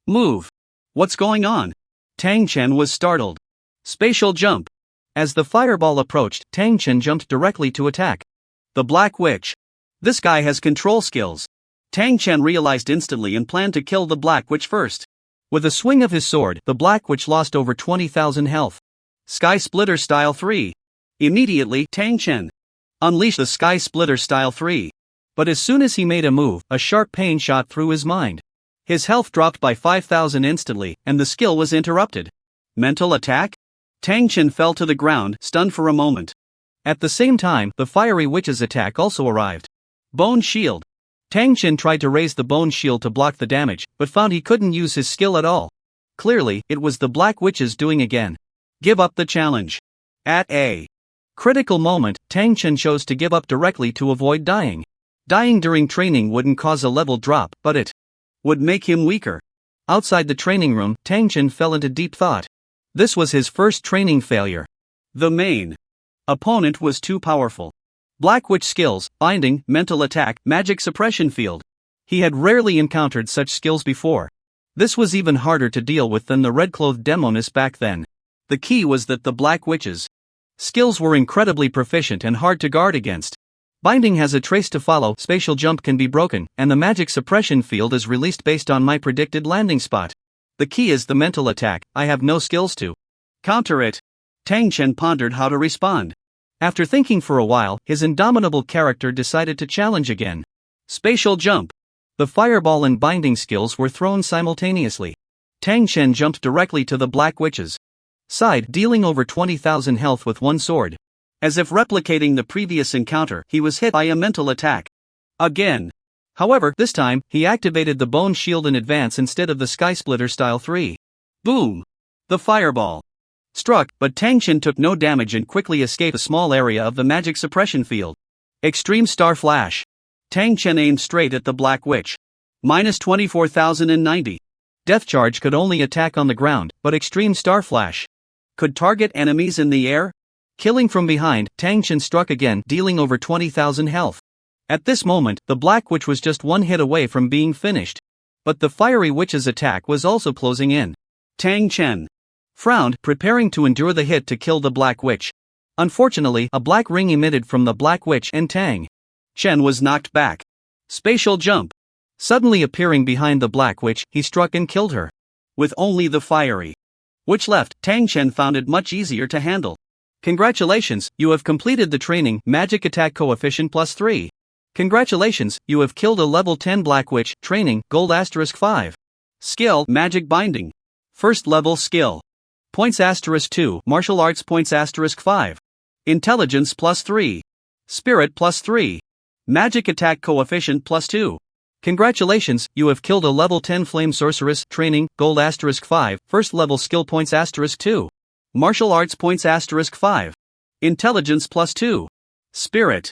move. What's going on? Tang Chen was startled. Spatial jump. As the fireball approached, Tang Chen jumped directly to attack the Black Witch. This guy has control skills. Tang Chen realized instantly and planned to kill the Black Witch first. With a swing of his sword, the Black Witch lost over 20,000 health. Sky Splitter Style 3. Immediately, Tang Chen unleashed the Sky Splitter Style 3. But as soon as he made a move, a sharp pain shot through his mind. His health dropped by 5,000 instantly, and the skill was interrupted. Mental attack? Tang Chen fell to the ground, stunned for a moment. At the same time, the Fiery Witch's attack also arrived. Bone Shield. Tang Chen tried to raise the Bone Shield to block the damage, but found he couldn't use his skill at all. Clearly, it was the Black Witch's doing again. Give up the challenge. At a critical moment, Tang Chen chose to give up directly to avoid dying. Dying during training wouldn't cause a level drop, but it would make him weaker. Outside the training room, Tang Chen fell into deep thought. This was his first training failure. The main opponent was too powerful. Black Witch skills, binding, mental attack, magic suppression field. He had rarely encountered such skills before. This was even harder to deal with than the red-clothed demoness back then. The key was that the Black Witch's skills were incredibly proficient and hard to guard against. Binding has a trace to follow, spatial jump can be broken, and the magic suppression field is released based on my predicted landing spot. The key is the mental attack. I have no skills to counter it. Tang Chen pondered how to respond. After thinking for a while, his indomitable character decided to challenge again. Spatial jump. The fireball and binding skills were thrown simultaneously. Tang Chen jumped directly to the Black Witch's side, dealing over 20,000 health with one sword. As if replicating the previous encounter, he was hit by a mental attack. Again. However, this time, he activated the Bone Shield in advance instead of the Sky Splitter Style 3. Boom! The fireball struck, but Tang Chen took no damage and quickly escaped a small area of the magic suppression field. Extreme Star Flash. Tang Chen aimed straight at the Black Witch. Minus 24,090. Death Charge could only attack on the ground, but Extreme Star Flash could target enemies in the air. Killing from behind, Tang Chen struck again, dealing over 20,000 health. At this moment, the Black Witch was just one hit away from being finished. But the Fiery Witch's attack was also closing in. Tang Chen frowned, preparing to endure the hit to kill the Black Witch. Unfortunately, a black ring emitted from the Black Witch and Tang Chen was knocked back. Spatial jump. Suddenly appearing behind the Black Witch, he struck and killed her. With only the Fiery Witch left, Tang Chen found it much easier to handle. Congratulations, you have completed the training, magic attack coefficient plus 3. Congratulations, you have killed a level 10 Black Witch, training, gold *5. Skill, magic binding. First level skill. Points *2, martial arts points *5. Intelligence plus 3. Spirit plus 3. Magic attack coefficient plus 2. Congratulations, you have killed a level 10 Flame Sorceress, training, gold *5, first level skill points *2. Martial arts points *5. Intelligence plus 2. Spirit.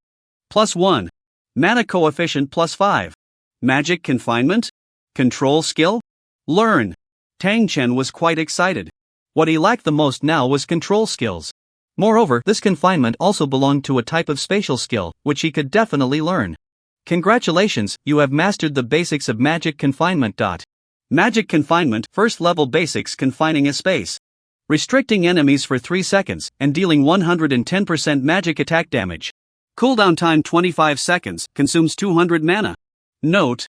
+1. Mana coefficient +5. Magic confinement? Control skill? Learn. Tang Chen was quite excited. What he lacked the most now was control skills. Moreover, this confinement also belonged to a type of spatial skill, which he could definitely learn. Congratulations, you have mastered the basics of magic confinement. Magic confinement, first level basics, confining a space. Restricting enemies for 3 seconds, and dealing 110% magic attack damage. Cooldown time 25 seconds, consumes 200 mana. Note: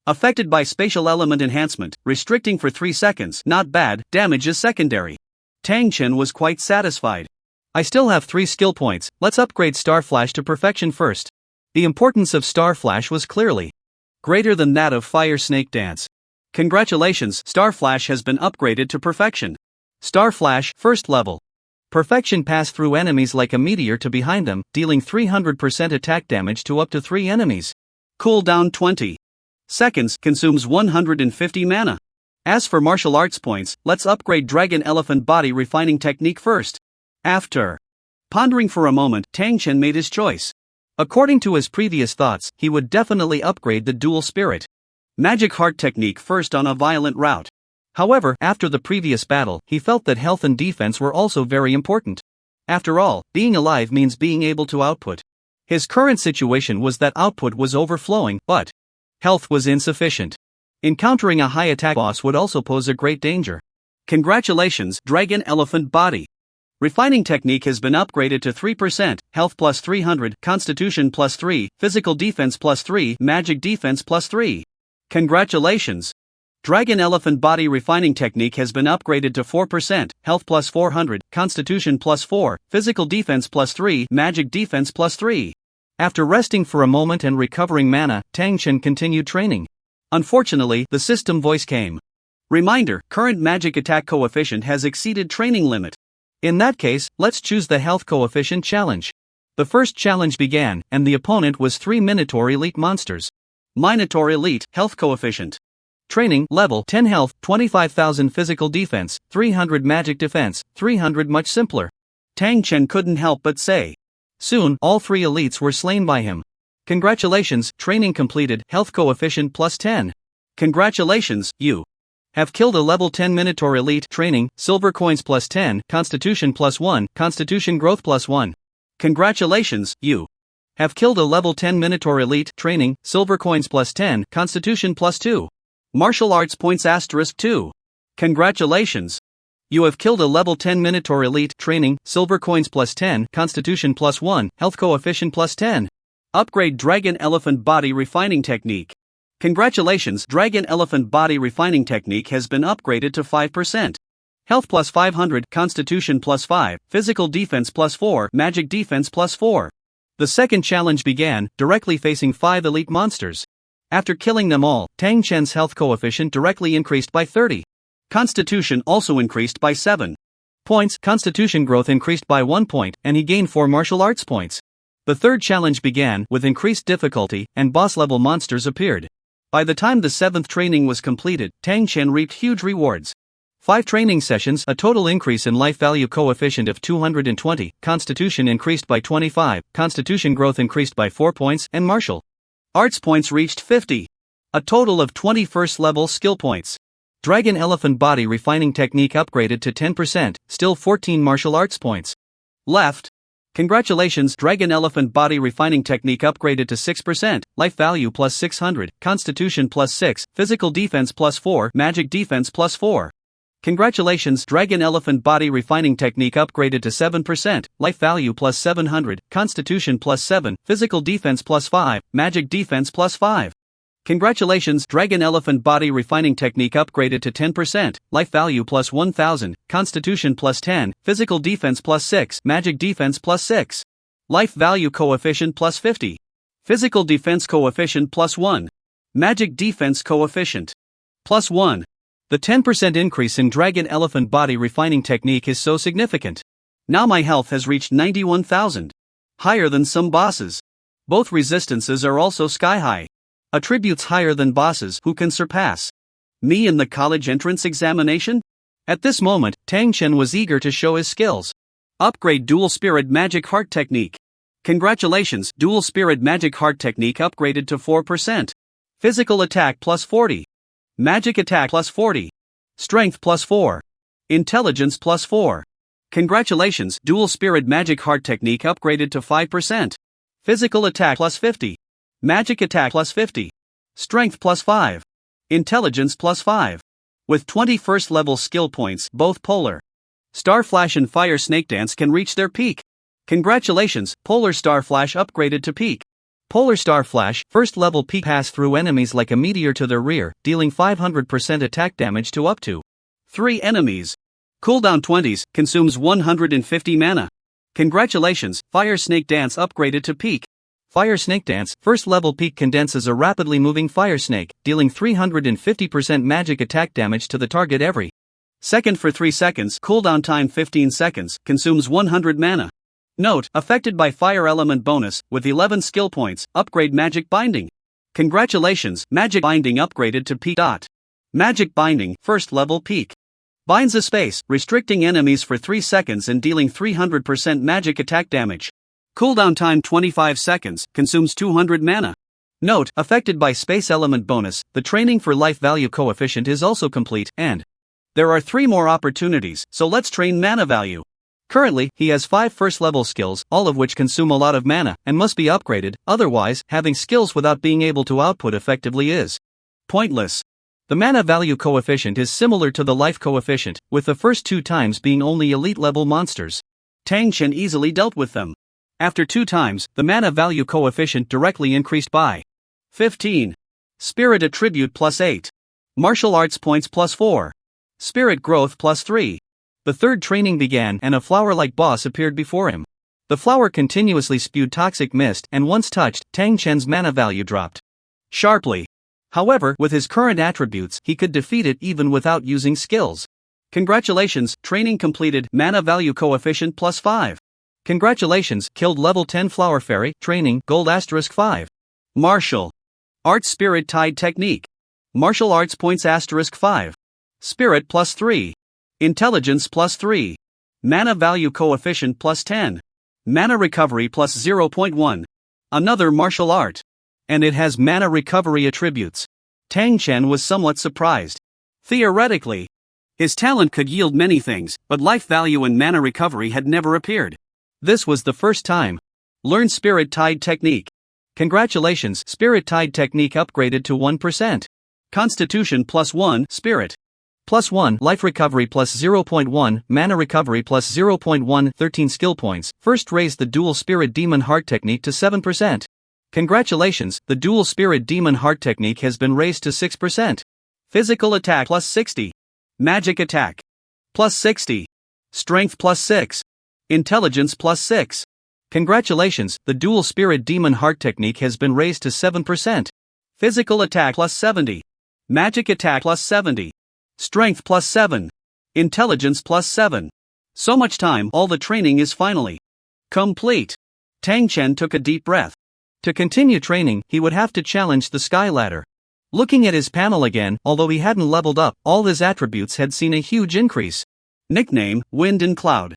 affected by spatial element enhancement, restricting for 3 seconds, not bad, damage is secondary. Tang Chen was quite satisfied. I still have 3 skill points, let's upgrade Star Flash to perfection first. The importance of Star Flash was clearly greater than that of Fire Snake Dance. Congratulations, Star Flash has been upgraded to perfection. Star Flash, first level. Perfection pass through enemies like a meteor to behind them, dealing 300% attack damage to up to 3 enemies. Cooldown 20 seconds, consumes 150 mana. As for martial arts points, let's upgrade Dragon Elephant Body Refining Technique first. After pondering for a moment, Tang Chen made his choice. According to his previous thoughts, he would definitely upgrade the Dual Spirit Magic Heart Technique first on a violent route. However, after the previous battle, he felt that health and defense were also very important. After all, being alive means being able to output. His current situation was that output was overflowing, but health was insufficient. Encountering a high attack boss would also pose a great danger. Congratulations, Dragon Elephant Body Refining Technique has been upgraded to 3%, health plus 300, constitution plus 3, physical defense plus 3, magic defense plus 3. Congratulations! Dragon Elephant Body Refining Technique has been upgraded to 4%, health plus 400, constitution plus 4, physical defense plus 3, magic defense plus 3. After resting for a moment and recovering mana, Tang Chen continued training. Unfortunately, the system voice came. Reminder, current magic attack coefficient has exceeded training limit. In that case, let's choose the health coefficient challenge. The first challenge began, and the opponent was 3 Minotaur Elite monsters. Minotaur Elite, health coefficient. Training, level 10 health, 25,000 physical defense, 300 magic defense, 300 much simpler. Tang Chen couldn't help but say. Soon, all 3 elites were slain by him. Congratulations, training completed, health coefficient plus 10. Congratulations, you have killed a level 10 Minotaur Elite. Training, silver coins plus 10, constitution plus 1, constitution growth plus 1. Congratulations, you have killed a level 10 Minotaur Elite. Training, silver coins plus 10, constitution plus 2. Martial arts points *2. Congratulations. You have killed a level 10 Minotaur Elite. Training, silver coins plus 10, constitution plus 1, health coefficient plus 10. Upgrade Dragon Elephant Body Refining Technique. Congratulations, Dragon Elephant Body Refining Technique has been upgraded to 5%. Health plus 500, constitution plus 5, physical defense plus 4, magic defense plus 4. The second challenge began, directly facing 5 elite monsters. After killing them all, Tang Chen's health coefficient directly increased by 30. Constitution also increased by 7 points, constitution growth increased by 1 point, and he gained 4 martial arts points. The third challenge began, with increased difficulty, and boss-level monsters appeared. By the time the 7th training was completed, Tang Chen reaped huge rewards. 5 training sessions, a total increase in life value coefficient of 220, constitution increased by 25, constitution growth increased by 4 points, and martial arts points reached 50. A total of 20 first-level skill points. Dragon Elephant Body Refining Technique upgraded to 10%, still 14 martial arts points left. Congratulations, Dragon Elephant Body Refining Technique upgraded to 6%, life value plus 600, constitution plus 6, physical defense plus 4, magic defense plus 4. Congratulations, Dragon Elephant Body Refining Technique upgraded to 7%, life value plus 700, constitution plus 7, physical defense plus 5, magic defense plus 5. Congratulations, Dragon Elephant Body Refining Technique upgraded to 10%, life value plus 1000, constitution plus 10, physical defense plus 6, magic defense plus 6. Life value coefficient plus 50. Physical defense coefficient plus 1. Magic defense coefficient plus 1. The 10% increase in Dragon Elephant Body Refining Technique is so significant. Now my health has reached 91,000. Higher than some bosses. Both resistances are also sky high. Attributes higher than bosses who can surpass me in the college entrance examination? At this moment, Tang Chen was eager to show his skills. Upgrade Dual Spirit Magic Heart Technique. Congratulations, Dual Spirit Magic Heart Technique upgraded to 4%. Physical attack plus 40. Magic attack plus 40. Strength plus 4. Intelligence plus 4. Congratulations, Dual Spirit Magic Heart Technique upgraded to 5%. Physical attack plus 50. Magic attack plus 50. Strength plus 5. Intelligence plus 5. With 20 first level skill points, both Polar Star Flash and Fire Snake Dance can reach their peak. Congratulations, Polar Star Flash upgraded to peak. Polar Star Flash, first level peak, pass through enemies like a meteor to their rear, dealing 500% attack damage to up to 3 enemies. Cooldown 20s, consumes 150 mana. Congratulations, Fire Snake Dance upgraded to peak. Fire Snake Dance, first level peak, condenses a rapidly moving fire snake, dealing 350% magic attack damage to the target every second for 3 seconds, cooldown time 15 seconds, consumes 100 mana. Note, affected by fire element bonus, with 11 skill points, upgrade Magic Binding. Congratulations, Magic Binding upgraded to peak. Magic Binding, first level peak. Binds a space, restricting enemies for 3 seconds and dealing 300% magic attack damage. Cooldown time 25 seconds, consumes 200 mana. Note, affected by space element bonus, the training for life value coefficient is also complete, and there are 3 more opportunities, so let's train mana value. Currently, he has 5 first level skills, all of which consume a lot of mana, and must be upgraded, otherwise, having skills without being able to output effectively is pointless. The mana value coefficient is similar to the life coefficient, with the first 2 times being only elite level monsters. Tang Chen easily dealt with them. After 2 times, the mana value coefficient directly increased by 15. Spirit attribute plus 8. Martial arts points plus 4. Spirit growth plus 3. The third training began and a flower-like boss appeared before him. The flower continuously spewed toxic mist, and once touched, Tang Chen's mana value dropped sharply. However, with his current attributes, he could defeat it even without using skills. Congratulations, training completed, mana value coefficient plus 5. Congratulations, killed level 10 Flower Fairy, training, gold *5. Martial Arts Spirit Tide Technique. Martial arts points *5. Spirit plus 3. Intelligence plus 3. Mana value coefficient plus 10. Mana recovery plus 0.1. Another martial art. And it has mana recovery attributes. Tang Chen was somewhat surprised. Theoretically, his talent could yield many things, but life value and mana recovery had never appeared. This was the first time. Learn Spirit Tide Technique. Congratulations, Spirit Tide Technique upgraded to 1%. Constitution plus 1, Spirit plus 1, life recovery plus 0.1, mana recovery plus 0.1, 13 skill points. First raised the Dual Spirit Demon Heart Technique to 7%. Congratulations, the Dual Spirit Demon Heart Technique has been raised to 6%. Physical attack plus 60. Magic attack plus 60. Strength plus 6. Intelligence plus 6. Congratulations, the Dual Spirit Demon Heart Technique has been raised to 7%. Physical attack plus 70. Magic attack plus 70. Strength plus 7. Intelligence plus 7. So much time, all the training is finally complete. Tang Chen took a deep breath. To continue training, he would have to challenge the Sky Ladder. Looking at his panel again, although he hadn't leveled up, all his attributes had seen a huge increase. Nickname, Wind and Cloud.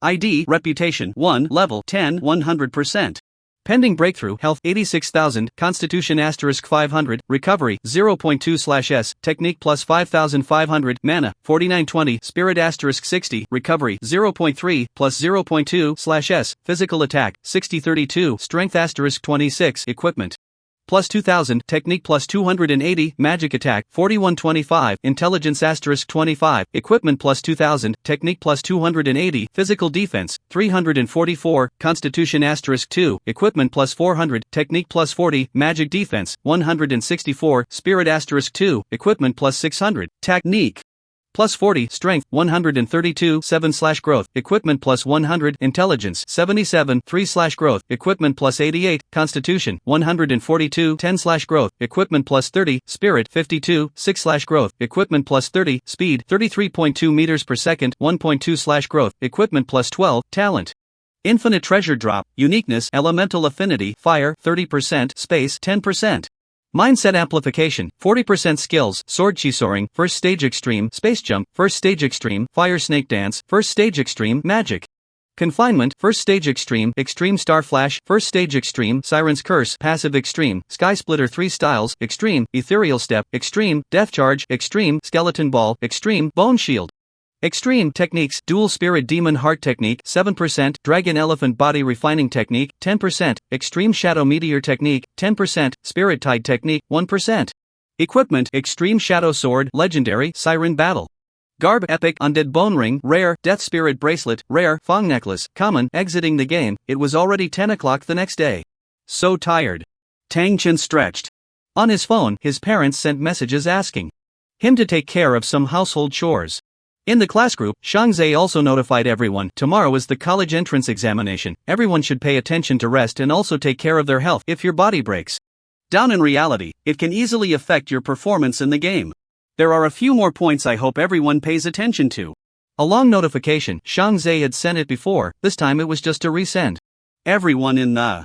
ID, Reputation, 1, Level, 10, 100%. Pending breakthrough, Health, 86,000, Constitution *500, Recovery, 0.2/S, Technique plus 5,500, Mana, 4920, Spirit *60, Recovery, 0.3, plus 0.2/S, Physical Attack, 6032, Strength *26, Equipment plus 2000, Technique plus 280, Magic Attack, 4125, Intelligence *25, Equipment plus 2000, Technique plus 280, Physical Defense, 344, Constitution *2, Equipment plus 400, Technique plus 40, Magic Defense, 164, Spirit *2, Equipment plus 600, Technique plus 40, Strength, 132, 7/Growth, Equipment plus 100, Intelligence, 77, 3/Growth, Equipment plus 88, Constitution, 142, 10/Growth, Equipment plus 30, Spirit, 52, 6/Growth, Equipment plus 30, Speed, 33.2 meters per second, 1.2/Growth, Equipment plus 12, Talent. Infinite Treasure Drop, Uniqueness, Elemental Affinity, Fire, 30%, Space, 10%. Mindset Amplification, 40% Skills, Sword Chi Soaring, First Stage Extreme, Space Jump, First Stage Extreme, Fire Snake Dance, First Stage Extreme, Magic Confinement, First Stage Extreme, Extreme Star Flash, First Stage Extreme, Siren's Curse, Passive Extreme, Sky Splitter 3 Styles, Extreme, Ethereal Step, Extreme, Death Charge, Extreme, Skeleton Ball, Extreme, Bone Shield. Extreme Techniques, Dual Spirit Demon Heart Technique, 7%, Dragon Elephant Body Refining Technique, 10%, Extreme Shadow Meteor Technique, 10%, Spirit Tide Technique, 1%. Equipment, Extreme Shadow Sword, Legendary, Siren Battle. Garb Epic, Undead Bone Ring, Rare, Death Spirit Bracelet, Rare, Fong Necklace, Common. Exiting the game, it was already 10 o'clock the next day. So tired. Tang Chen stretched. On his phone, his parents sent messages asking him to take care of some household chores. In the class group, Shang Zhe also notified everyone, tomorrow is the college entrance examination, everyone should pay attention to rest and also take care of their health if your body breaks down in reality, it can easily affect your performance in the game. There are a few more points I hope everyone pays attention to. A long notification, Shang Zhe had sent it before, this time it was just a resend. Everyone in the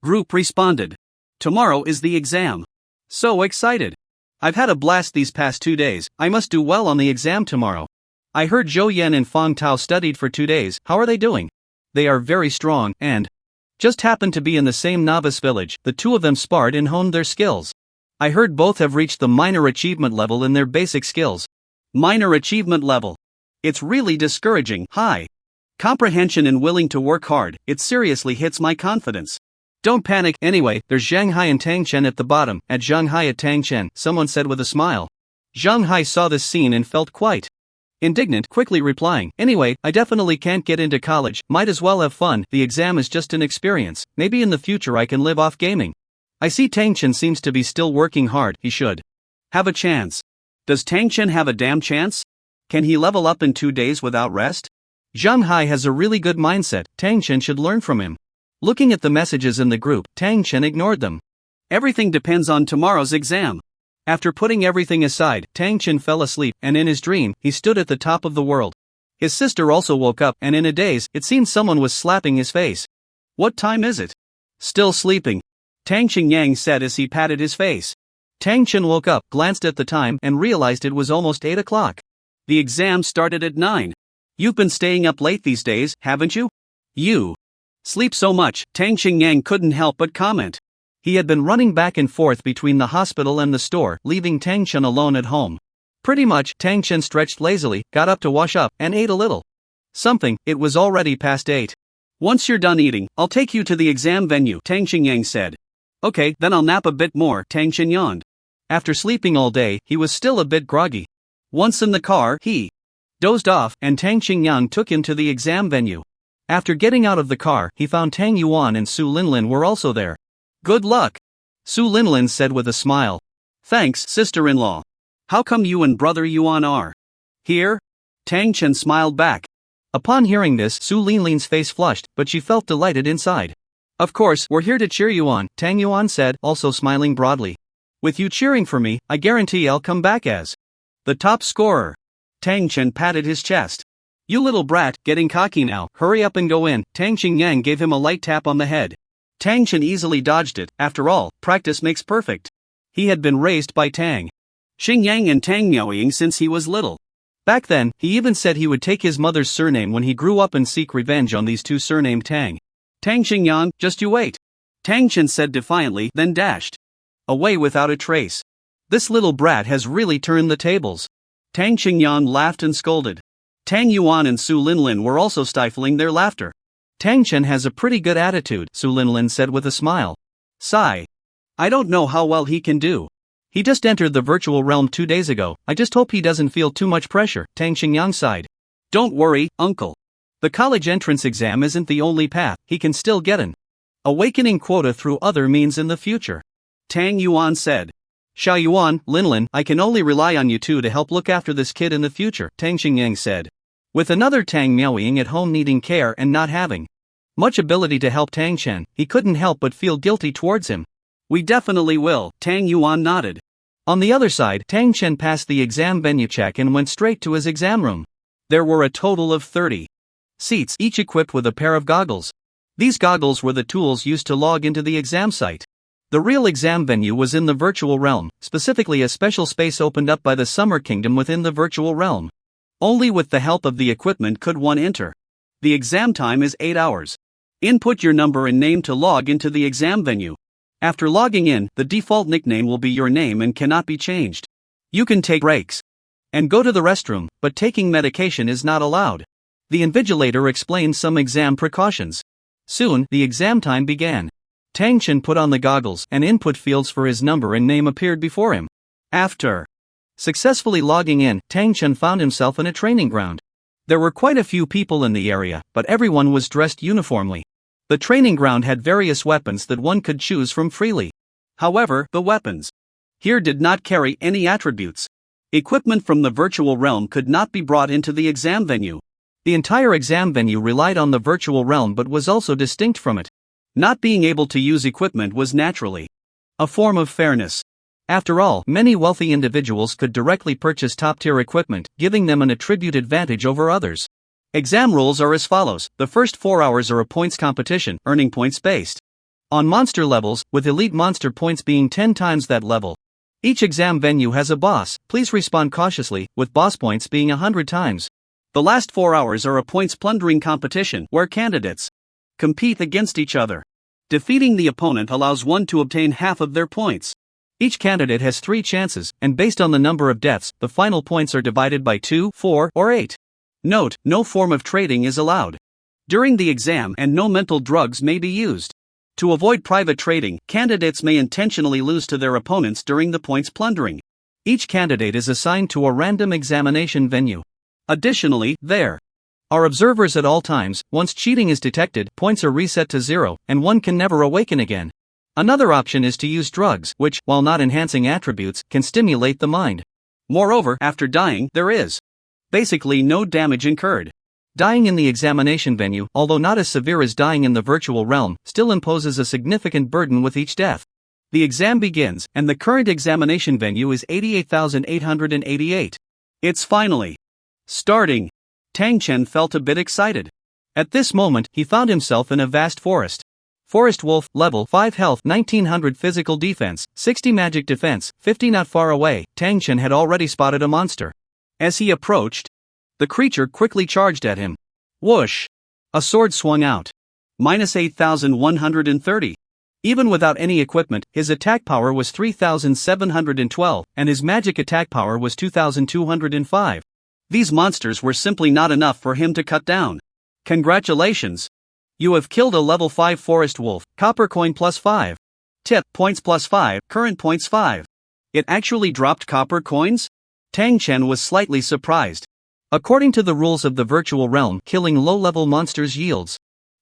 group responded. Tomorrow is the exam. So excited. I've had a blast these past 2 days, I must do well on the exam tomorrow. I heard Zhou Yan and Fang Tao studied for 2 days, how are they doing? They are very strong, and just happened to be in the same novice village, the two of them sparred and honed their skills. I heard both have reached the minor achievement level in their basic skills. Minor achievement level. It's really discouraging. High comprehension and willing to work hard, it seriously hits my confidence. Don't panic, anyway, there's Zhang Hai and Tang Chen at the bottom, at Zhang Hai at Tang Chen, someone said with a smile. Zhang Hai saw this scene and felt quite indignant, quickly replying, anyway, I definitely can't get into college, might as well have fun, the exam is just an experience, maybe in the future I can live off gaming. I see Tang Chen seems to be still working hard, he should have a chance. Does Tang Chen have a damn chance? Can he level up in 2 days without rest? Zhang Hai has a really good mindset, Tang Chen should learn from him. Looking at the messages in the group, Tang Chen ignored them. Everything depends on tomorrow's exam. After putting everything aside, Tang Chen fell asleep, and in his dream, he stood at the top of the world. His sister also woke up, and in a daze, it seemed someone was slapping his face. What time is it? Still sleeping, Tang Qingyang said as he patted his face. Tang Chen woke up, glanced at the time, and realized it was almost 8 o'clock. The exam started at 9. You've been staying up late these days, haven't you? You sleep so much, Tang Qingyang couldn't help but comment. He had been running back and forth between the hospital and the store, leaving Tang Chen alone at home. Pretty much, Tang Chen stretched lazily, got up to wash up, and ate a little something. It was already past 8. Once you're done eating, I'll take you to the exam venue, Tang Qingyang said. Okay, then I'll nap a bit more, Tang Chen yawned. After sleeping all day, he was still a bit groggy. Once in the car, he dozed off, and Tang Qingyang took him to the exam venue. After getting out of the car, he found Tang Yuan and Su Linlin were also there. Good luck, Su Linlin said with a smile. Thanks, sister-in-law. How come you and brother Yuan are here? Tang Chen smiled back. Upon hearing this, Su Linlin's face flushed, but she felt delighted inside. Of course, we're here to cheer you on, Tang Yuan said, also smiling broadly. With you cheering for me, I guarantee I'll come back as the top scorer. Tang Chen patted his chest. You little brat, getting cocky now, hurry up and go in. Tang Qingyang gave him a light tap on the head. Tang Chen easily dodged it, after all, practice makes perfect. He had been raised by Tang Xingyang and Tang Miaoying since he was little. Back then, he even said he would take his mother's surname when he grew up and seek revenge on these two surnamed Tang. Tang Xingyang, just you wait, Tang Chen said defiantly, then dashed away without a trace. This little brat has really turned the tables. Tang Xingyang laughed and scolded. Tang Yuan and Su Linlin were also stifling their laughter. Tang Chen has a pretty good attitude, Su Linlin said with a smile. Sigh. I don't know how well he can do. He just entered the virtual realm 2 days ago, I just hope he doesn't feel too much pressure, Tang Xingyang sighed. Don't worry, uncle. The college entrance exam isn't the only path, he can still get an awakening quota through other means in the future. Tang Yuan said. Xiao Yuan, Linlin, I can only rely on you two to help look after this kid in the future, Tang Xingyang said. With another Tang Miaoying at home needing care and not having much ability to help Tang Chen, he couldn't help but feel guilty towards him. We definitely will, Tang Yuan nodded. On the other side, Tang Chen passed the exam venue check and went straight to his exam room. There were a total of 30 seats, each equipped with a pair of goggles. These goggles were the tools used to log into the exam site. The real exam venue was in the virtual realm, specifically a special space opened up by the Summer Kingdom within the virtual realm. Only with the help of the equipment could one enter. The exam time is 8 hours. Input your number and name to log into the exam venue. After logging in, the default nickname will be your name and cannot be changed. You can take breaks and go to the restroom, but taking medication is not allowed. The invigilator explained some exam precautions. Soon, the exam time began. Tang Chen put on the goggles and input fields for his number and name appeared before him. After successfully logging in, Tang Chen found himself in a training ground. There were quite a few people in the area, but everyone was dressed uniformly. The training ground had various weapons that one could choose from freely. However, the weapons here did not carry any attributes. Equipment from the virtual realm could not be brought into the exam venue. The entire exam venue relied on the virtual realm but was also distinct from it. Not being able to use equipment was naturally a form of fairness. After all, many wealthy individuals could directly purchase top-tier equipment, giving them an attribute advantage over others. Exam rules are as follows. The first 4 hours are a points competition, earning points based on monster levels, with elite monster points being 10 times that level. Each exam venue has a boss, please respond cautiously, with boss points being 100 times. The last 4 hours are a points plundering competition, where candidates compete against each other. Defeating the opponent allows one to obtain half of their points. Each candidate has 3 chances, and based on the number of deaths, the final points are divided by 2, 4, or 8. Note, no form of trading is allowed during the exam and no mental drugs may be used. To avoid private trading, candidates may intentionally lose to their opponents during the points plundering. Each candidate is assigned to a random examination venue. Additionally, there are observers at all times. Once cheating is detected, points are reset to 0, and one can never awaken again. Another option is to use drugs, which, while not enhancing attributes, can stimulate the mind. Moreover, after dying, there is basically no damage incurred. Dying in the examination venue, although not as severe as dying in the virtual realm, still imposes a significant burden with each death. The exam begins, and the current examination venue is 88,888. It's finally starting. Tang Chen felt a bit excited. At this moment, he found himself in a vast forest. Forest Wolf, level 5 health, 1900 physical defense, 60 magic defense, 50. Not far away, Tang Chen had already spotted a monster. As he approached, the creature quickly charged at him. Whoosh! A sword swung out. Minus 8,130. Even without any equipment, his attack power was 3,712, and his magic attack power was 2,205. These monsters were simply not enough for him to cut down. Congratulations! You have killed a level 5 forest wolf, copper coin plus 5. Tip, points plus 5, current points 5. It actually dropped copper coins? Tang Chen was slightly surprised. According to the rules of the virtual realm, killing low-level monsters yields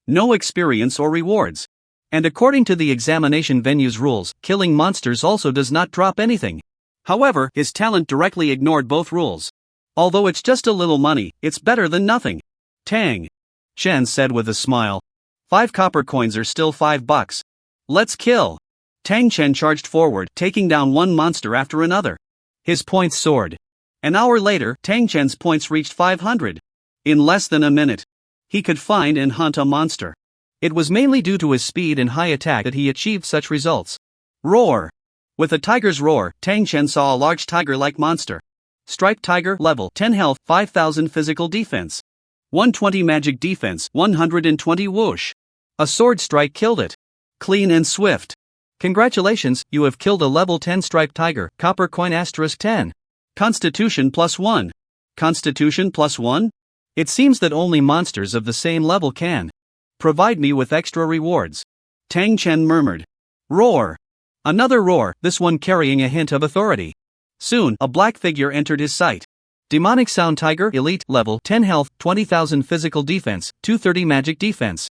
no experience or rewards. And according to the examination venue's rules, killing monsters also does not drop anything. However, his talent directly ignored both rules. Although it's just a little money, it's better than nothing. Tang Chen said with a smile. 5 copper coins are still $5. Let's kill. Tang Chen charged forward, taking down one monster after another. His points soared. An hour later, Tang Chen's points reached 500. In less than a minute, he could find and hunt a monster. It was mainly due to his speed and high attack that he achieved such results. Roar! With a tiger's roar, Tang Chen saw a large tiger-like monster. Striped tiger, level 10 health, 5,000 physical defense. 120 magic defense, 120 whoosh. A sword strike killed it. Clean and swift. Congratulations, you have killed a level 10 striped tiger, copper coin asterisk 10. Constitution plus 1. Constitution plus 1? It seems that only monsters of the same level can provide me with extra rewards. Tang Chen murmured. Roar! Another roar, this one carrying a hint of authority. Soon, a black figure entered his sight. Demonic Sound Tiger, elite, level 10 health, 20,000 physical defense, 230 magic defense.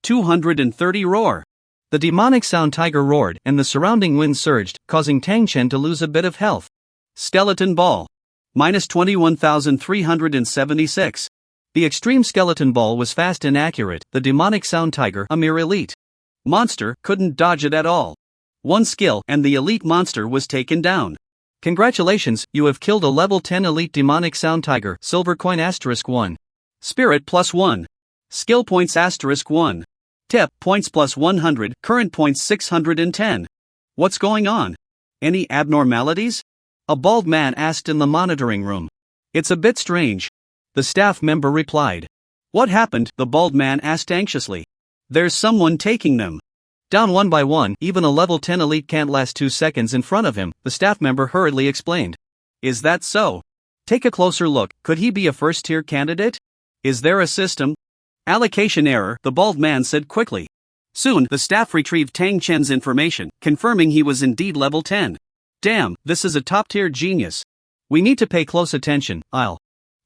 230 roar. The demonic Sound Tiger roared, and the surrounding wind surged, causing Tang Chen to lose a bit of health. Skeleton Ball. Minus 21,376. The extreme skeleton ball was fast and accurate. The demonic Sound Tiger, a mere elite monster, couldn't dodge it at all. One skill, and the elite monster was taken down. Congratulations, you have killed a level 10 elite demonic Sound Tiger, silver coin asterisk 1. Spirit plus 1. Skill points asterisk 1. Tip, points plus 100, current points 610. What's going on? Any abnormalities? A bald man asked in the monitoring room. It's a bit strange. The staff member replied. What happened? The bald man asked anxiously. There's someone taking them. Down one by one, even a level 10 elite can't last 2 seconds in front of him, the staff member hurriedly explained. Is that so? Take a closer look, could he be a first-tier candidate? Is there a system? Allocation error, the bald man said quickly. Soon, the staff retrieved Tang Chen's information, confirming he was indeed level 10. Damn, this is a top-tier genius. We need to pay close attention, I'll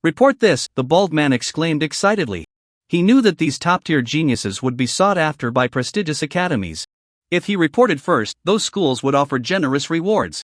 report this, the bald man exclaimed excitedly. He knew that these top-tier geniuses would be sought after by prestigious academies. If he reported first, those schools would offer generous rewards.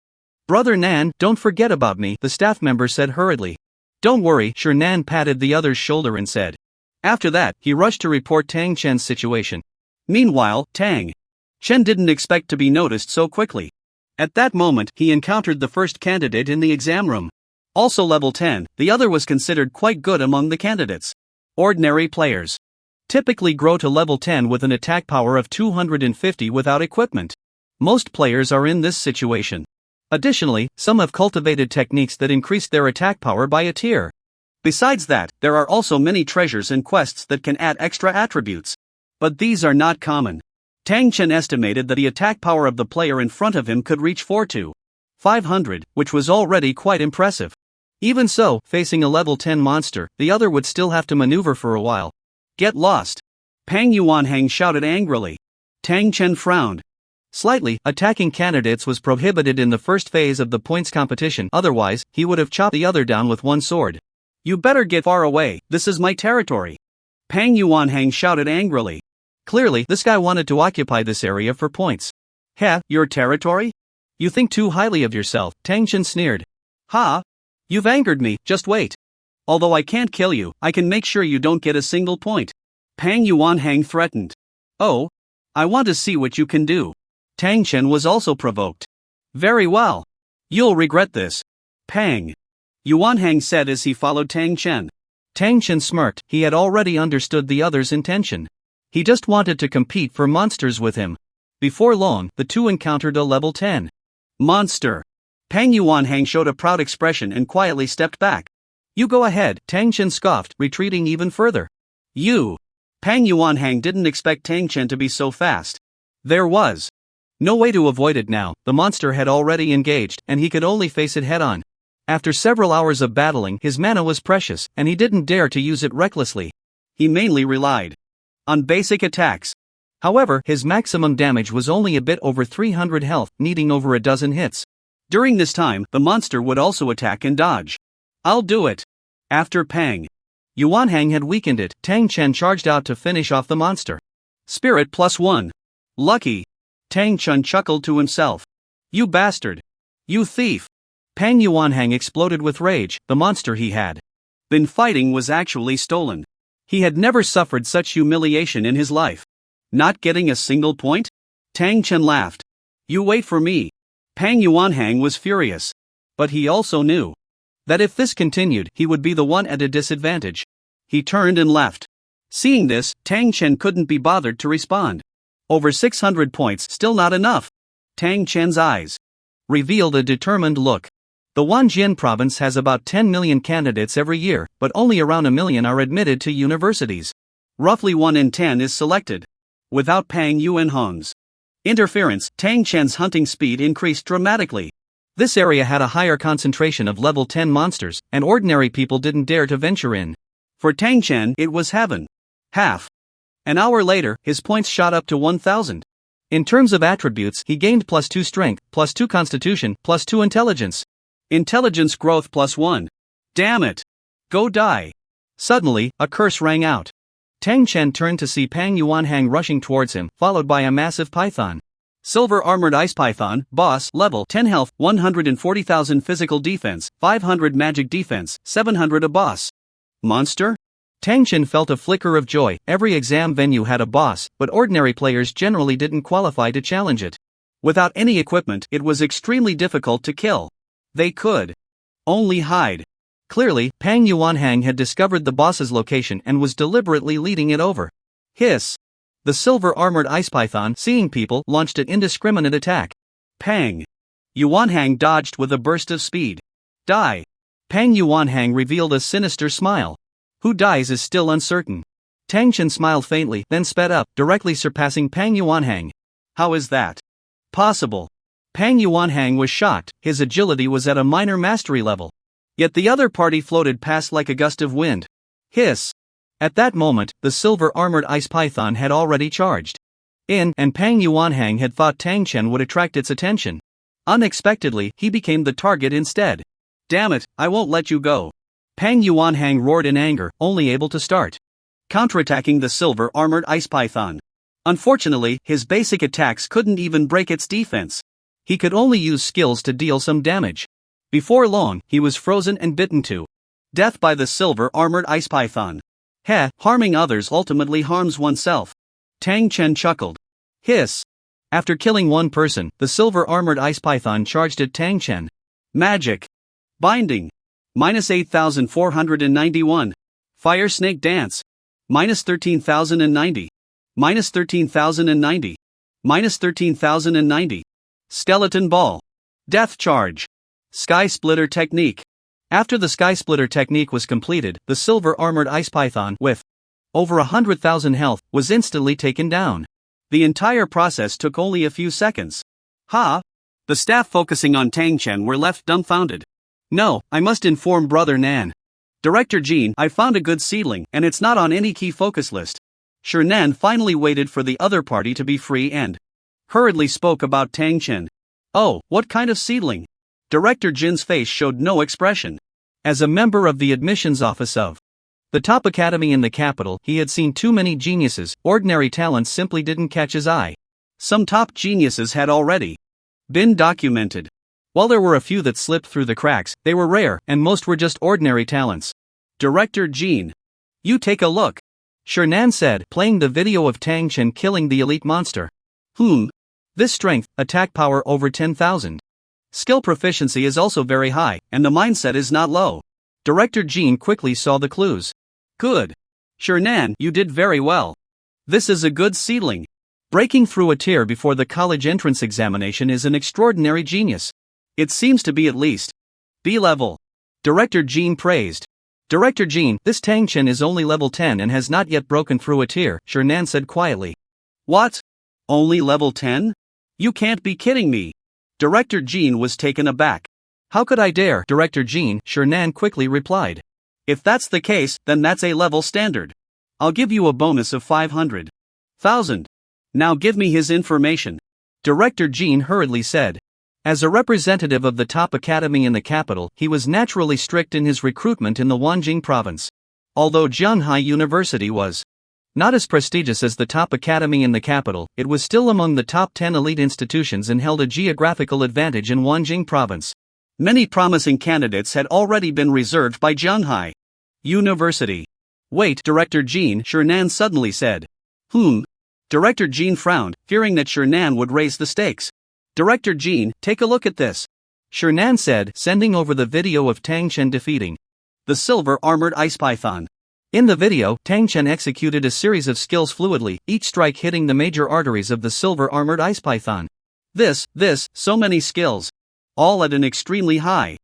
Brother Nan, don't forget about me, the staff member said hurriedly. Don't worry, sure. Nan patted the other's shoulder and said. After that, he rushed to report Tang Chen's situation. Meanwhile, Tang Chen didn't expect to be noticed so quickly. At that moment, he encountered the first candidate in the exam room. Also level 10, the other was considered quite good among the candidates. Ordinary players typically grow to level 10 with an attack power of 250 without equipment. Most players are in this situation. Additionally, some have cultivated techniques that increase their attack power by a tier. Besides that, there are also many treasures and quests that can add extra attributes. But these are not common. Tang Chen estimated that the attack power of the player in front of him could reach 4 to 500, which was already quite impressive. Even so, facing a level 10 monster, the other would still have to maneuver for a while. Get lost! Pang Yuanhang shouted angrily. Tang Chen frowned slightly. Attacking candidates was prohibited in the first phase of the points competition, otherwise, he would have chopped the other down with one sword. You better get far away, this is my territory. Pang Yuanhang shouted angrily. Clearly, this guy wanted to occupy this area for points. Heh, your territory? You think too highly of yourself, Tang Chen sneered. Ha! You've angered me, just wait. Although I can't kill you, I can make sure you don't get a single point. Pang Yuanhang threatened. Oh? I want to see what you can do. Tang Chen was also provoked. Very well. You'll regret this. Pang Yuanhang said as he followed Tang Chen. Tang Chen smirked, he had already understood the other's intention. He just wanted to compete for monsters with him. Before long, the two encountered a level 10 monster. Pang Yuanhang showed a proud expression and quietly stepped back. You go ahead, Tang Chen scoffed, retreating even further. You! Pang Yuanhang didn't expect Tang Chen to be so fast. There was no way to avoid it now, the monster had already engaged, and he could only face it head-on. After several hours of battling, his mana was precious, and he didn't dare to use it recklessly. He mainly relied on basic attacks. However, his maximum damage was only a bit over 300 health, needing over a dozen hits. During this time, the monster would also attack and dodge. I'll do it. After Pang Yuanhang had weakened it, Tang Chen charged out to finish off the monster. Spirit +1. Lucky. Tang Chen chuckled to himself. You bastard. You thief. Pang Yuanhang exploded with rage, the monster he had been fighting was actually stolen. He had never suffered such humiliation in his life. Not getting a single point? Tang Chen laughed. You wait for me. Pang Yuanhang was furious. But he also knew that if this continued, he would be the one at a disadvantage. He turned and left. Seeing this, Tang Chen couldn't be bothered to respond. Over 600 points, still not enough. Tang Chen's eyes revealed a determined look. The Wanjian province has about 10 million candidates every year, but only around 1 million are admitted to universities. Roughly 1 in 10 is selected. Without Pang Yuanhang's interference, Tang Chen's hunting speed increased dramatically. This area had a higher concentration of level 10 monsters, and ordinary people didn't dare to venture in. For Tang Chen, it was heaven. Half an hour later, his points shot up to 1,000. In terms of attributes, he gained +2 strength, +2 constitution, +2 intelligence. Intelligence growth +1. Damn it! Go die! Suddenly, a curse rang out. Tang Chen turned to see Pang Yuanhang rushing towards him, followed by a massive python. Silver Armored Ice Python, Boss, Level 10 Health, 140,000 Physical Defense, 500 Magic Defense, 700 a boss. Monster? Tang Chen felt a flicker of joy. Every exam venue had a boss, but ordinary players generally didn't qualify to challenge it. Without any equipment, it was extremely difficult to kill. They could only hide. Clearly, Pang Yuanhang had discovered the boss's location and was deliberately leading it over. Hiss! The silver armored ice python, seeing people, launched an indiscriminate attack. Pang Yuanhang dodged with a burst of speed. Die! Pang Yuanhang revealed a sinister smile. Who dies is still uncertain. Tang Chen smiled faintly, then sped up, directly surpassing Pang Yuanhang. How is that possible? Pang Yuanhang was shocked, his agility was at a minor mastery level. Yet the other party floated past like a gust of wind. Hiss! At that moment, the silver-armored ice python had already charged in, and Pang Yuanhang had thought Tang Chen would attract its attention. Unexpectedly, he became the target instead. Damn it, I won't let you go. Pang Yuanhang roared in anger, only able to start counterattacking the silver-armored ice python. Unfortunately, his basic attacks couldn't even break its defense. He could only use skills to deal some damage. Before long, he was frozen and bitten to death by the silver-armored ice python. Heh, harming others ultimately harms oneself. Tang Chen chuckled. Hiss! After killing one person, the silver-armored ice python charged at Tang Chen. Magic! Binding! Minus 8,491. Fire Snake Dance! Minus 13,090. Minus 13,090. Minus 13,090. Skeleton Ball. Death Charge. Sky Splitter Technique. After the Sky Splitter technique was completed, the silver-armored ice python, with over 100,000 health, was instantly taken down. The entire process took only a few seconds. Ha! The staff focusing on Tang Chen were left dumbfounded. No, I must inform Brother Nan. Director Jean, I found a good seedling, and it's not on any key focus list. Nan finally waited for the other party to be free and hurriedly spoke about Tang Chen. Oh, what kind of seedling? Director Jin's face showed no expression. As a member of the admissions office of the top academy in the capital, he had seen too many geniuses. Ordinary talents simply didn't catch his eye. Some top geniuses had already been documented. While there were a few that slipped through the cracks, they were rare, and most were just ordinary talents. Director Jean. You take a look. Nan said, playing the video of Tang Chen killing the elite monster. This strength, attack power over 10,000. Skill proficiency is also very high, and the mindset is not low. Director Jean quickly saw the clues. Good. Nan, you did very well. This is a good seedling. Breaking through a tier before the college entrance examination is an extraordinary genius. It seems to be at least B level. Director Jean praised. Director Jean, this Tang Chen is only level 10 and has not yet broken through a tier, Nan said quietly. What? Only level 10? You can't be kidding me. Director Jean was taken aback. How could I dare? Director Jean, Nan quickly replied. If that's the case, then that's a level standard. I'll give you a bonus of 500,000. Now give me his information. Director Jean hurriedly said. As a representative of the top academy in the capital, he was naturally strict in his recruitment in the Wanjing province. Although Jianhai University was not as prestigious as the top academy in the capital, it was still among the top 10 elite institutions and held a geographical advantage in Wanjing province. Many promising candidates had already been reserved by Jianhai University. Wait, Director Jean, Nan suddenly said. Director Jean frowned, fearing that Nan would raise the stakes. Director Jean, take a look at this. Nan said, sending over the video of Tang Chen defeating the silver-armored ice python. In the video, Tang Chen executed a series of skills fluidly, each strike hitting the major arteries of the silver-armored ice python. So many skills. All at an extremely high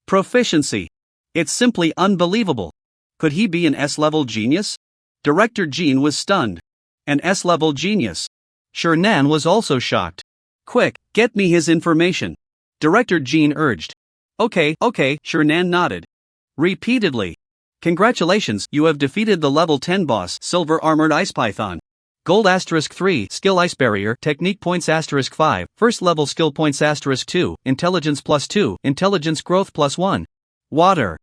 proficiency. It's simply unbelievable. Could he be an S-level genius? Director Jean was stunned. An S-level genius. Nan was also shocked. Quick, get me his information. Director Jean urged. Okay, Nan nodded. Repeatedly. Congratulations, you have defeated the level 10 boss, Silver-Armored Ice Python. Gold *3, Skill Ice Barrier, Technique points *5, First level Skill points *2, Intelligence +2, Intelligence Growth +1. Water.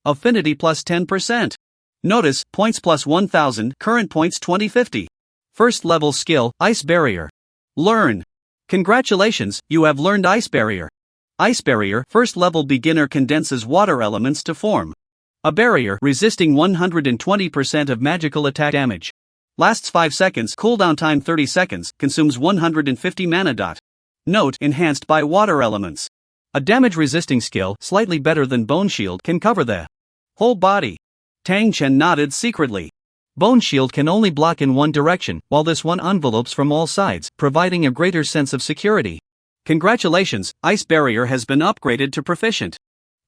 Affinity +10%. Notice, points +1,000, current points 2050. First level skill, Ice Barrier. Learn. Congratulations, you have learned Ice Barrier. Ice Barrier, first level beginner condenses water elements to form a barrier resisting 120% of magical attack damage. Lasts 5 seconds, cooldown time 30 seconds, consumes 150 mana. Note, enhanced by water elements. A damage resisting skill, slightly better than Bone Shield, can cover the whole body. Tang Chen nodded secretly. Bone Shield can only block in one direction, while this one envelopes from all sides, providing a greater sense of security. Congratulations, Ice Barrier has been upgraded to Proficient.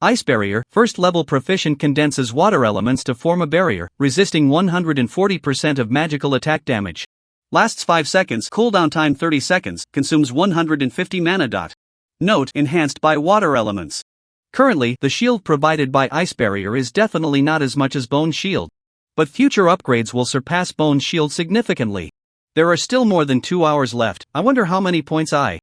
Ice barrier, first level proficient, condenses water elements to form a barrier, resisting 140% of magical attack damage. Lasts 5 seconds, cooldown time 30 seconds, consumes 150 mana. Note: enhanced by water elements. Currently, the shield provided by Ice barrier is definitely not as much as Bone shield. But future upgrades will surpass Bone shield significantly. There are still more than 2 hours left. I wonder how many points I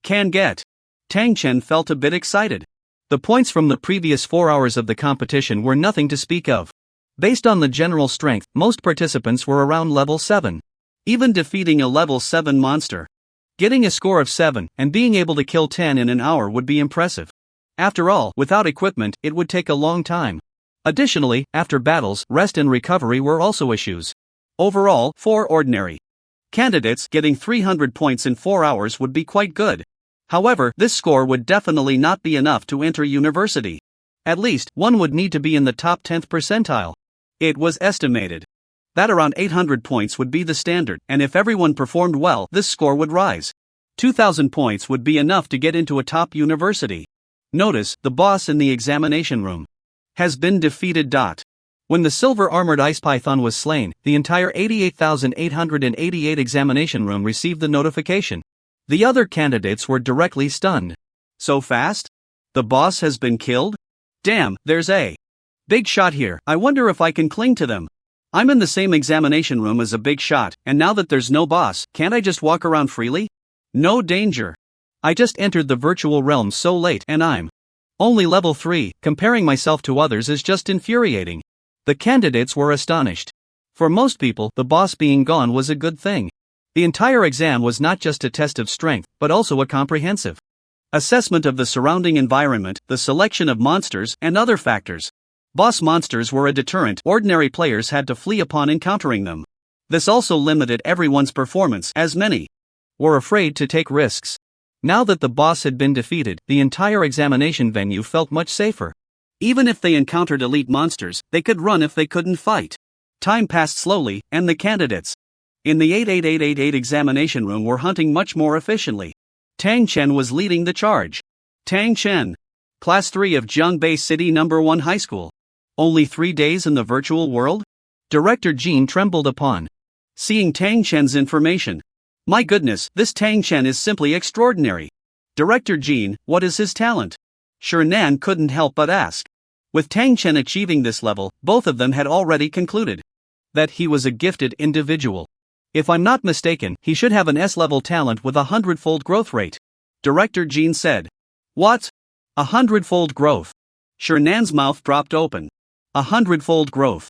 can get. Tang Chen felt a bit excited. The points from the previous 4 hours of the competition were nothing to speak of. Based on the general strength, most participants were around level 7. Even defeating a level 7 monster, getting a score of 7, and being able to kill 10 in an hour would be impressive. After all, without equipment, it would take a long time. Additionally, after battles, rest and recovery were also issues. Overall, 4 ordinary candidates getting 300 points in 4 hours would be quite good. However, this score would definitely not be enough to enter university. At least, one would need to be in the top 10th percentile. It was estimated that around 800 points would be the standard, and if everyone performed well, this score would rise. 2,000 points would be enough to get into a top university. Notice: the boss in the examination room has been defeated. When the silver-armored ice python was slain, the entire 88,888 examination room received the notification. The other candidates were directly stunned. So fast? The boss has been killed? Damn, there's a big shot here. I wonder if I can cling to them. I'm in the same examination room as a big shot, and now that there's no boss, can't I just walk around freely? No danger. I just entered the virtual realm so late, and I'm only level 3. Comparing myself to others is just infuriating. The candidates were astonished. For most people, the boss being gone was a good thing. The entire exam was not just a test of strength, but also a comprehensive assessment of the surrounding environment, the selection of monsters, and other factors. Boss monsters were a deterrent. Ordinary players had to flee upon encountering them. This also limited everyone's performance, as many were afraid to take risks. Now that the boss had been defeated, the entire examination venue felt much safer. Even if they encountered elite monsters, they could run if they couldn't fight. Time passed slowly, and the candidates in the 88888 examination room were hunting much more efficiently. Tang Chen was leading the charge. Tang Chen, Class 3 of Jiangbei City No. 1 High School. Only 3 days in the virtual world? Director Jean trembled upon seeing Tang Chen's information. My goodness, this Tang Chen is simply extraordinary. Director Jean, what is his talent? Shernan couldn't help but ask. With Tang Chen achieving this level, both of them had already concluded that he was a gifted individual. If I'm not mistaken, he should have an S-level talent with a 100-fold growth rate. Director Jean said. What? 100-fold growth? Shernan's mouth dropped open. 100-fold growth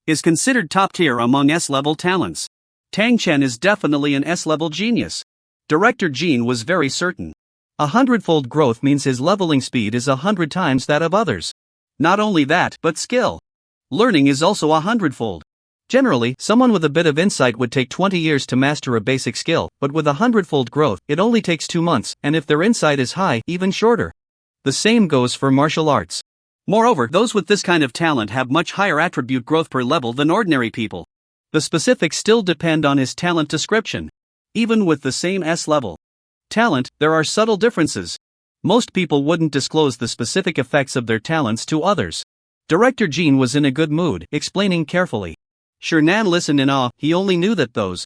is considered top tier among S-level talents. Tang Chen is definitely an S-level genius. Director Jean was very certain. 100-fold growth means his leveling speed is 100 times that of others. Not only that, but skill learning is also 100-fold. Generally, someone with a bit of insight would take 20 years to master a basic skill, but with 100-fold growth, it only takes 2 months, and if their insight is high, even shorter. The same goes for martial arts. Moreover, those with this kind of talent have much higher attribute growth per level than ordinary people. The specifics still depend on his talent description. Even with the same S-level talent, there are subtle differences. Most people wouldn't disclose the specific effects of their talents to others. Director Jean was in a good mood, explaining carefully. Shernan listened in awe. He only knew that those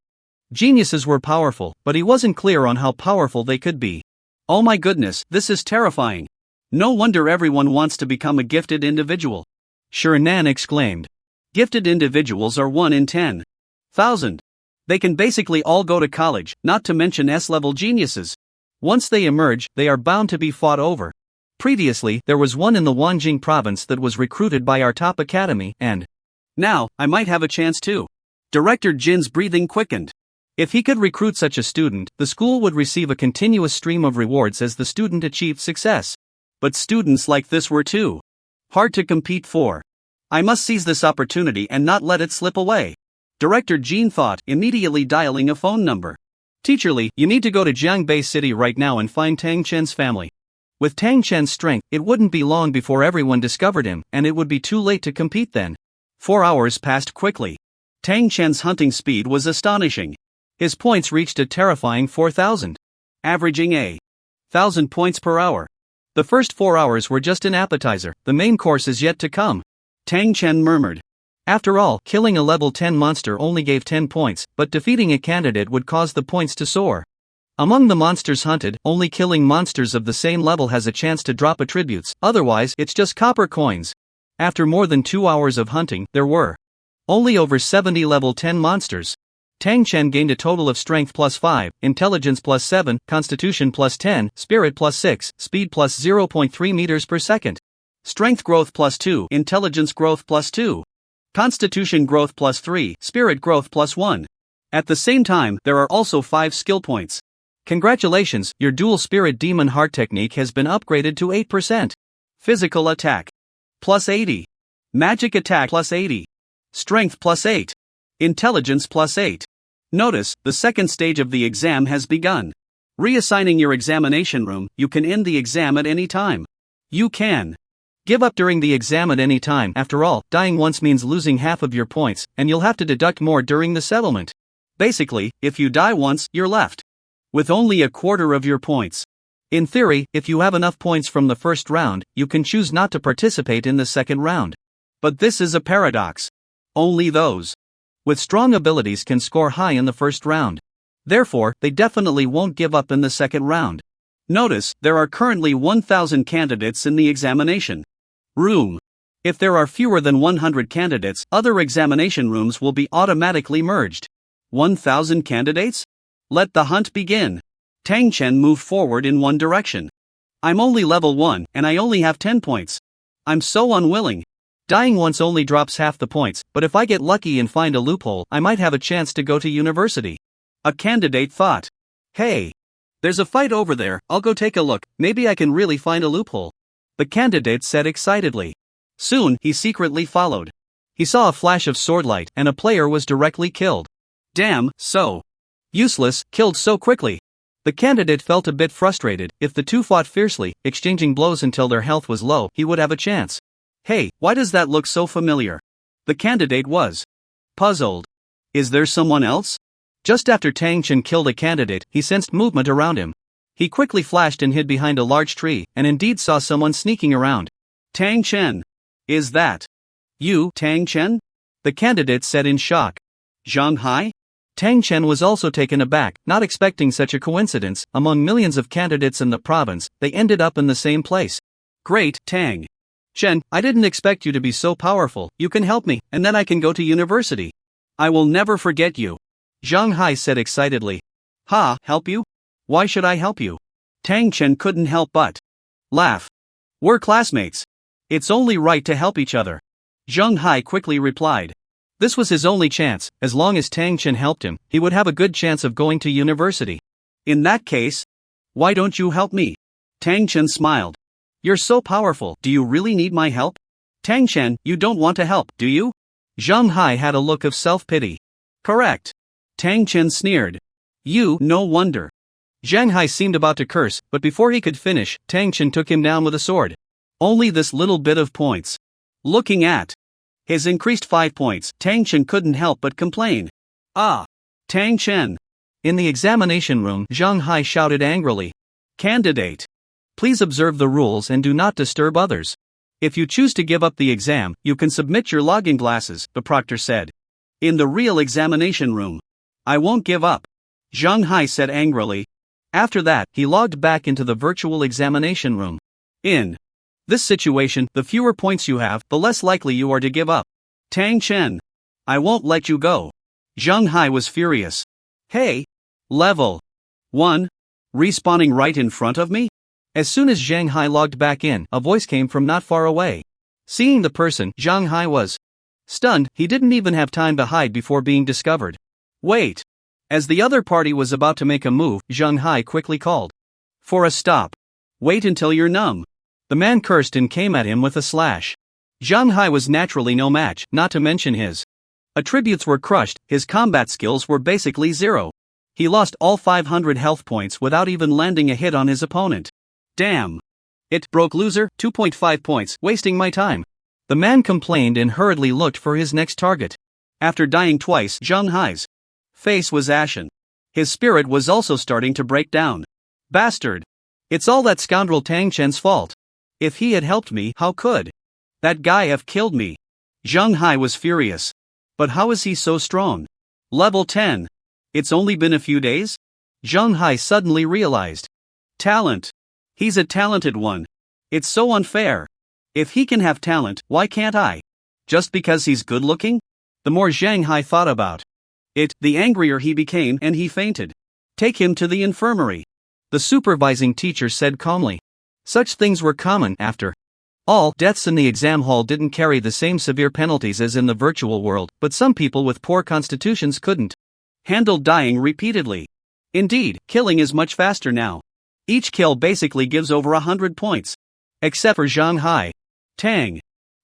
geniuses were powerful, but he wasn't clear on how powerful they could be. Oh my goodness, this is terrifying. No wonder everyone wants to become a gifted individual. Shernan exclaimed. Gifted individuals are 1 in 10,000. They can basically all go to college, not to mention S-level geniuses. Once they emerge, they are bound to be fought over. Previously, there was one in the Wanjing province that was recruited by our top academy, and now, I might have a chance too. Director Jin's breathing quickened. If he could recruit such a student, the school would receive a continuous stream of rewards as the student achieved success. But students like this were too hard to compete for. I must seize this opportunity and not let it slip away. Director Jin thought, immediately dialing a phone number. Teacher Lee, you need to go to Jiangbei City right now and find Tang Chen's family. With Tang Chen's strength, it wouldn't be long before everyone discovered him, and it would be too late to compete then. 4 hours passed quickly. Tang Chen's hunting speed was astonishing. His points reached a terrifying 4,000. Averaging a 1,000 points per hour. The first 4 hours were just an appetizer, the main course is yet to come. Tang Chen murmured. After all, killing a level 10 monster only gave 10 points, but defeating a candidate would cause the points to soar. Among the monsters hunted, only killing monsters of the same level has a chance to drop attributes, otherwise it's just copper coins. After more than 2 hours of hunting, there were only over 70 level 10 monsters. Tang Chen gained a total of strength plus 5, intelligence plus 7, constitution plus 10, spirit plus 6, speed plus 0.3 meters per second. Strength growth plus 2, intelligence growth plus 2. Constitution growth plus 3, spirit growth plus 1. At the same time, there are also 5 skill points. Congratulations, your dual spirit demon heart technique has been upgraded to 8%. Physical attack plus 80. Magic attack plus 80. Strength plus 8. Intelligence plus 8. Notice, the second stage of the exam has begun. Reassigning your examination room, you can end the exam at any time. You can give up during the exam at any time. After all, dying once means losing half of your points, and you'll have to deduct more during the settlement. Basically, if you die once, you're left with only a quarter of your points. In theory, if you have enough points from the first round, you can choose not to participate in the second round. But this is a paradox. Only those with strong abilities can score high in the first round. Therefore, they definitely won't give up in the second round. Notice, there are currently 1,000 candidates in the examination room. If there are fewer than 100 candidates, other examination rooms will be automatically merged. 1,000 candidates? Let the hunt begin. Tang Chen moved forward in one direction. I'm only level 1, and I only have 10 points. I'm so unwilling. Dying once only drops half the points, but if I get lucky and find a loophole, I might have a chance to go to university. A candidate thought. Hey, there's a fight over there, I'll go take a look, maybe I can really find a loophole. The candidate said excitedly. Soon, he secretly followed. He saw a flash of swordlight, and a player was directly killed. Damn, so useless, killed so quickly. The candidate felt a bit frustrated. If the two fought fiercely, exchanging blows until their health was low, he would have a chance. Hey, why does that look so familiar? The candidate was puzzled. Is there someone else? Just after Tang Chen killed a candidate, he sensed movement around him. He quickly flashed and hid behind a large tree, and indeed saw someone sneaking around. Tang Chen. Is that you, Tang Chen? The candidate said in shock. Zhang Hai? Tang Chen was also taken aback, not expecting such a coincidence. Among millions of candidates in the province, they ended up in the same place. Great, Tang Chen, I didn't expect you to be so powerful. You can help me, and then I can go to university. I will never forget you. Zhang Hai said excitedly. Ha, help you? Why should I help you? Tang Chen couldn't help but laugh. We're classmates. It's only right to help each other. Zhang Hai quickly replied. This was his only chance. As long as Tang Chen helped him, he would have a good chance of going to university. In that case, why don't you help me? Tang Chen smiled. You're so powerful, do you really need my help? Tang Chen, you don't want to help, do you? Zhang Hai had a look of self-pity. Correct. Tang Chen sneered. You, no wonder. Zhang Hai seemed about to curse, but before he could finish, Tang Chen took him down with a sword. Only this little bit of points. Looking at his increased 5 points, Tang Chen couldn't help but complain. Ah! Tang Chen. In the examination room, Zhang Hai shouted angrily. Candidate. Please observe the rules and do not disturb others. If you choose to give up the exam, you can submit your login glasses, the proctor said. In the real examination room. I won't give up. Zhang Hai said angrily. After that, he logged back into the virtual examination room. In this situation, the fewer points you have, the less likely you are to give up. Tang Chen. I won't let you go. Zhang Hai was furious. Hey! Level 1. Respawning right in front of me? As soon as Zhang Hai logged back in, a voice came from not far away. Seeing the person, Zhang Hai was stunned. He didn't even have time to hide before being discovered. Wait! As the other party was about to make a move, Zhang Hai quickly called for a stop. Wait until you're numb. The man cursed and came at him with a slash. Zhang Hai was naturally no match, not to mention his attributes were crushed, his combat skills were basically zero. He lost all 500 health points without even landing a hit on his opponent. Damn. It broke loser, 2.5 points, wasting my time. The man complained and hurriedly looked for his next target. After dying twice, Zhang Hai's face was ashen. His spirit was also starting to break down. Bastard. It's all that scoundrel Tang Chen's fault. If he had helped me, how could that guy have killed me? Zheng Hai was furious. But how is he so strong? Level 10. It's only been a few days? Zheng Hai suddenly realized. Talent. He's a talented one. It's so unfair. If he can have talent, why can't I? Just because he's good looking? The more Zheng Hai thought about it, the angrier he became and he fainted. Take him to the infirmary. The supervising teacher said calmly. Such things were common after all. Deaths in the exam hall didn't carry the same severe penalties as in the virtual world, but some people with poor constitutions couldn't handle dying repeatedly. Indeed, killing is much faster now. Each kill basically gives over 100 points. Except for Zheng Hai. Tang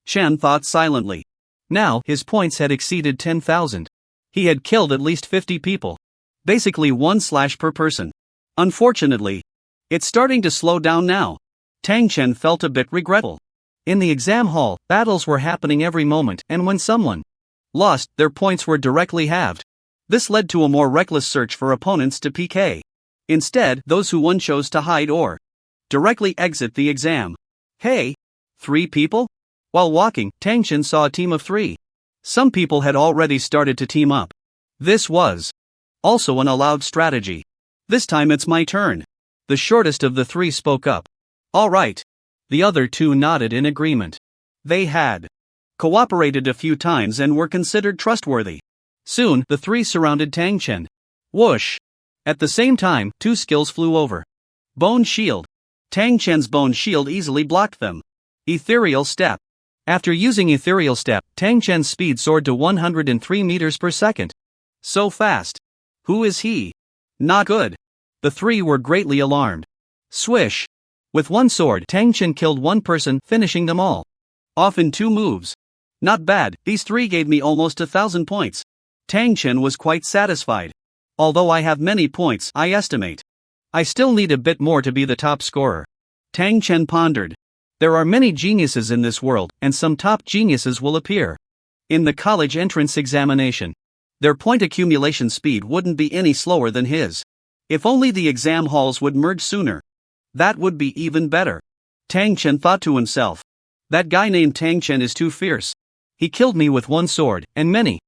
Chen thought silently. Now, his points had exceeded 10,000. He had killed at least 50 people. Basically 1 slash per person. Unfortunately, it's starting to slow down now. Tang Chen felt a bit regretful. In the exam hall, battles were happening every moment, and when someone lost, their points were directly halved. This led to a more reckless search for opponents to PK. Instead, those who won chose to hide or directly exit the exam. Hey! 3 people? While walking, Tang Chen saw a team of 3. Some people had already started to team up. This was also an allowed strategy. This time it's my turn. The shortest of the 3 spoke up. All right. The other 2 nodded in agreement. They had cooperated a few times and were considered trustworthy. Soon, the 3 surrounded Tang Chen. Whoosh! At the same time, 2 skills flew over. Bone Shield. Tang Chen's Bone Shield easily blocked them. Ethereal Step. After using Ethereal Step, Tang Chen's speed soared to 103 meters per second. So fast. Who is he? Not good. The 3 were greatly alarmed. Swish! With 1 sword, Tang Chen killed 1 person, finishing them all off in 2 moves. Not bad, these 3 gave me almost 1,000 points. Tang Chen was quite satisfied. Although I have many points, I estimate I still need a bit more to be the top scorer. Tang Chen pondered. There are many geniuses in this world, and some top geniuses will appear in the college entrance examination. Their point accumulation speed wouldn't be any slower than his. If only the exam halls would merge sooner. That would be even better. Tang Chen thought to himself. That guy named Tang Chen is too fierce. He killed me with 1 sword, and many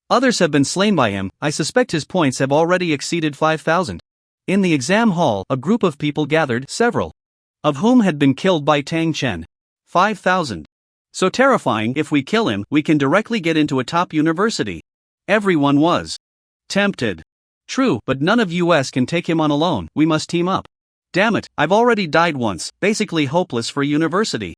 others have been slain by him. I suspect his points have already exceeded 5,000. In the exam hall, a group of people gathered, several of whom had been killed by Tang Chen. 5,000. So terrifying. If we kill him, we can directly get into a top university. Everyone was tempted. True, but none of us can take him on alone. We must team up. Damn it, I've already died once, basically hopeless for university.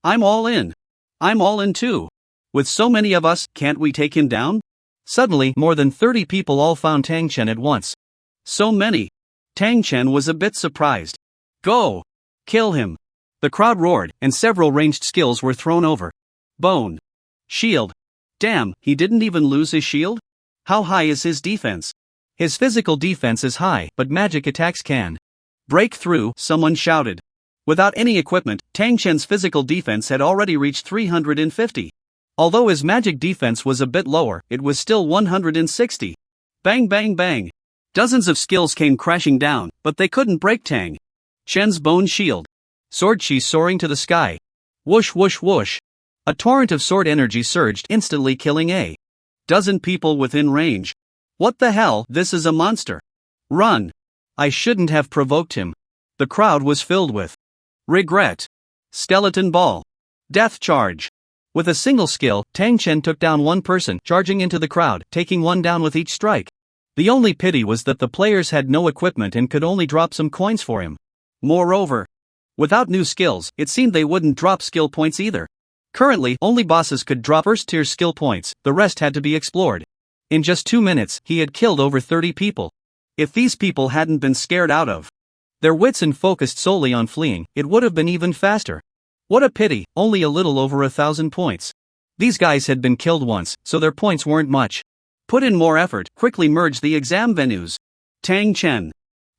I'm all in. I'm all in too. With so many of us, can't we take him down? Suddenly, more than 30 people all found Tang Chen at once. So many. Tang Chen was a bit surprised. Go! Kill him! The crowd roared, and several ranged skills were thrown over. Bone. Shield. Damn, he didn't even lose his shield? How high is his defense? His physical defense is high, but magic attacks can break through, someone shouted. Without any equipment, Tang Chen's physical defense had already reached 350. Although his magic defense was a bit lower, it was still 160. Bang bang bang. Dozens of skills came crashing down, but they couldn't break Tang Chen's bone shield. Sword chi soaring to the sky. Whoosh whoosh whoosh. A torrent of sword energy surged, instantly killing a dozen people within range. What the hell, this is a monster. Run. I shouldn't have provoked him. The crowd was filled with regret. Skeleton Ball. Death Charge. With a single skill, Tang Chen took down 1 person, charging into the crowd, taking 1 down with each strike. The only pity was that the players had no equipment and could only drop some coins for him. Moreover, without new skills, it seemed they wouldn't drop skill points either. Currently, only bosses could drop first-tier skill points, the rest had to be explored. In just 2 minutes, he had killed over 30 people. If these people hadn't been scared out of their wits and focused solely on fleeing, it would have been even faster. What a pity, only a little over 1,000 points. These guys had been killed once, so their points weren't much. Put in more effort, quickly merge the exam venues. Tang Chen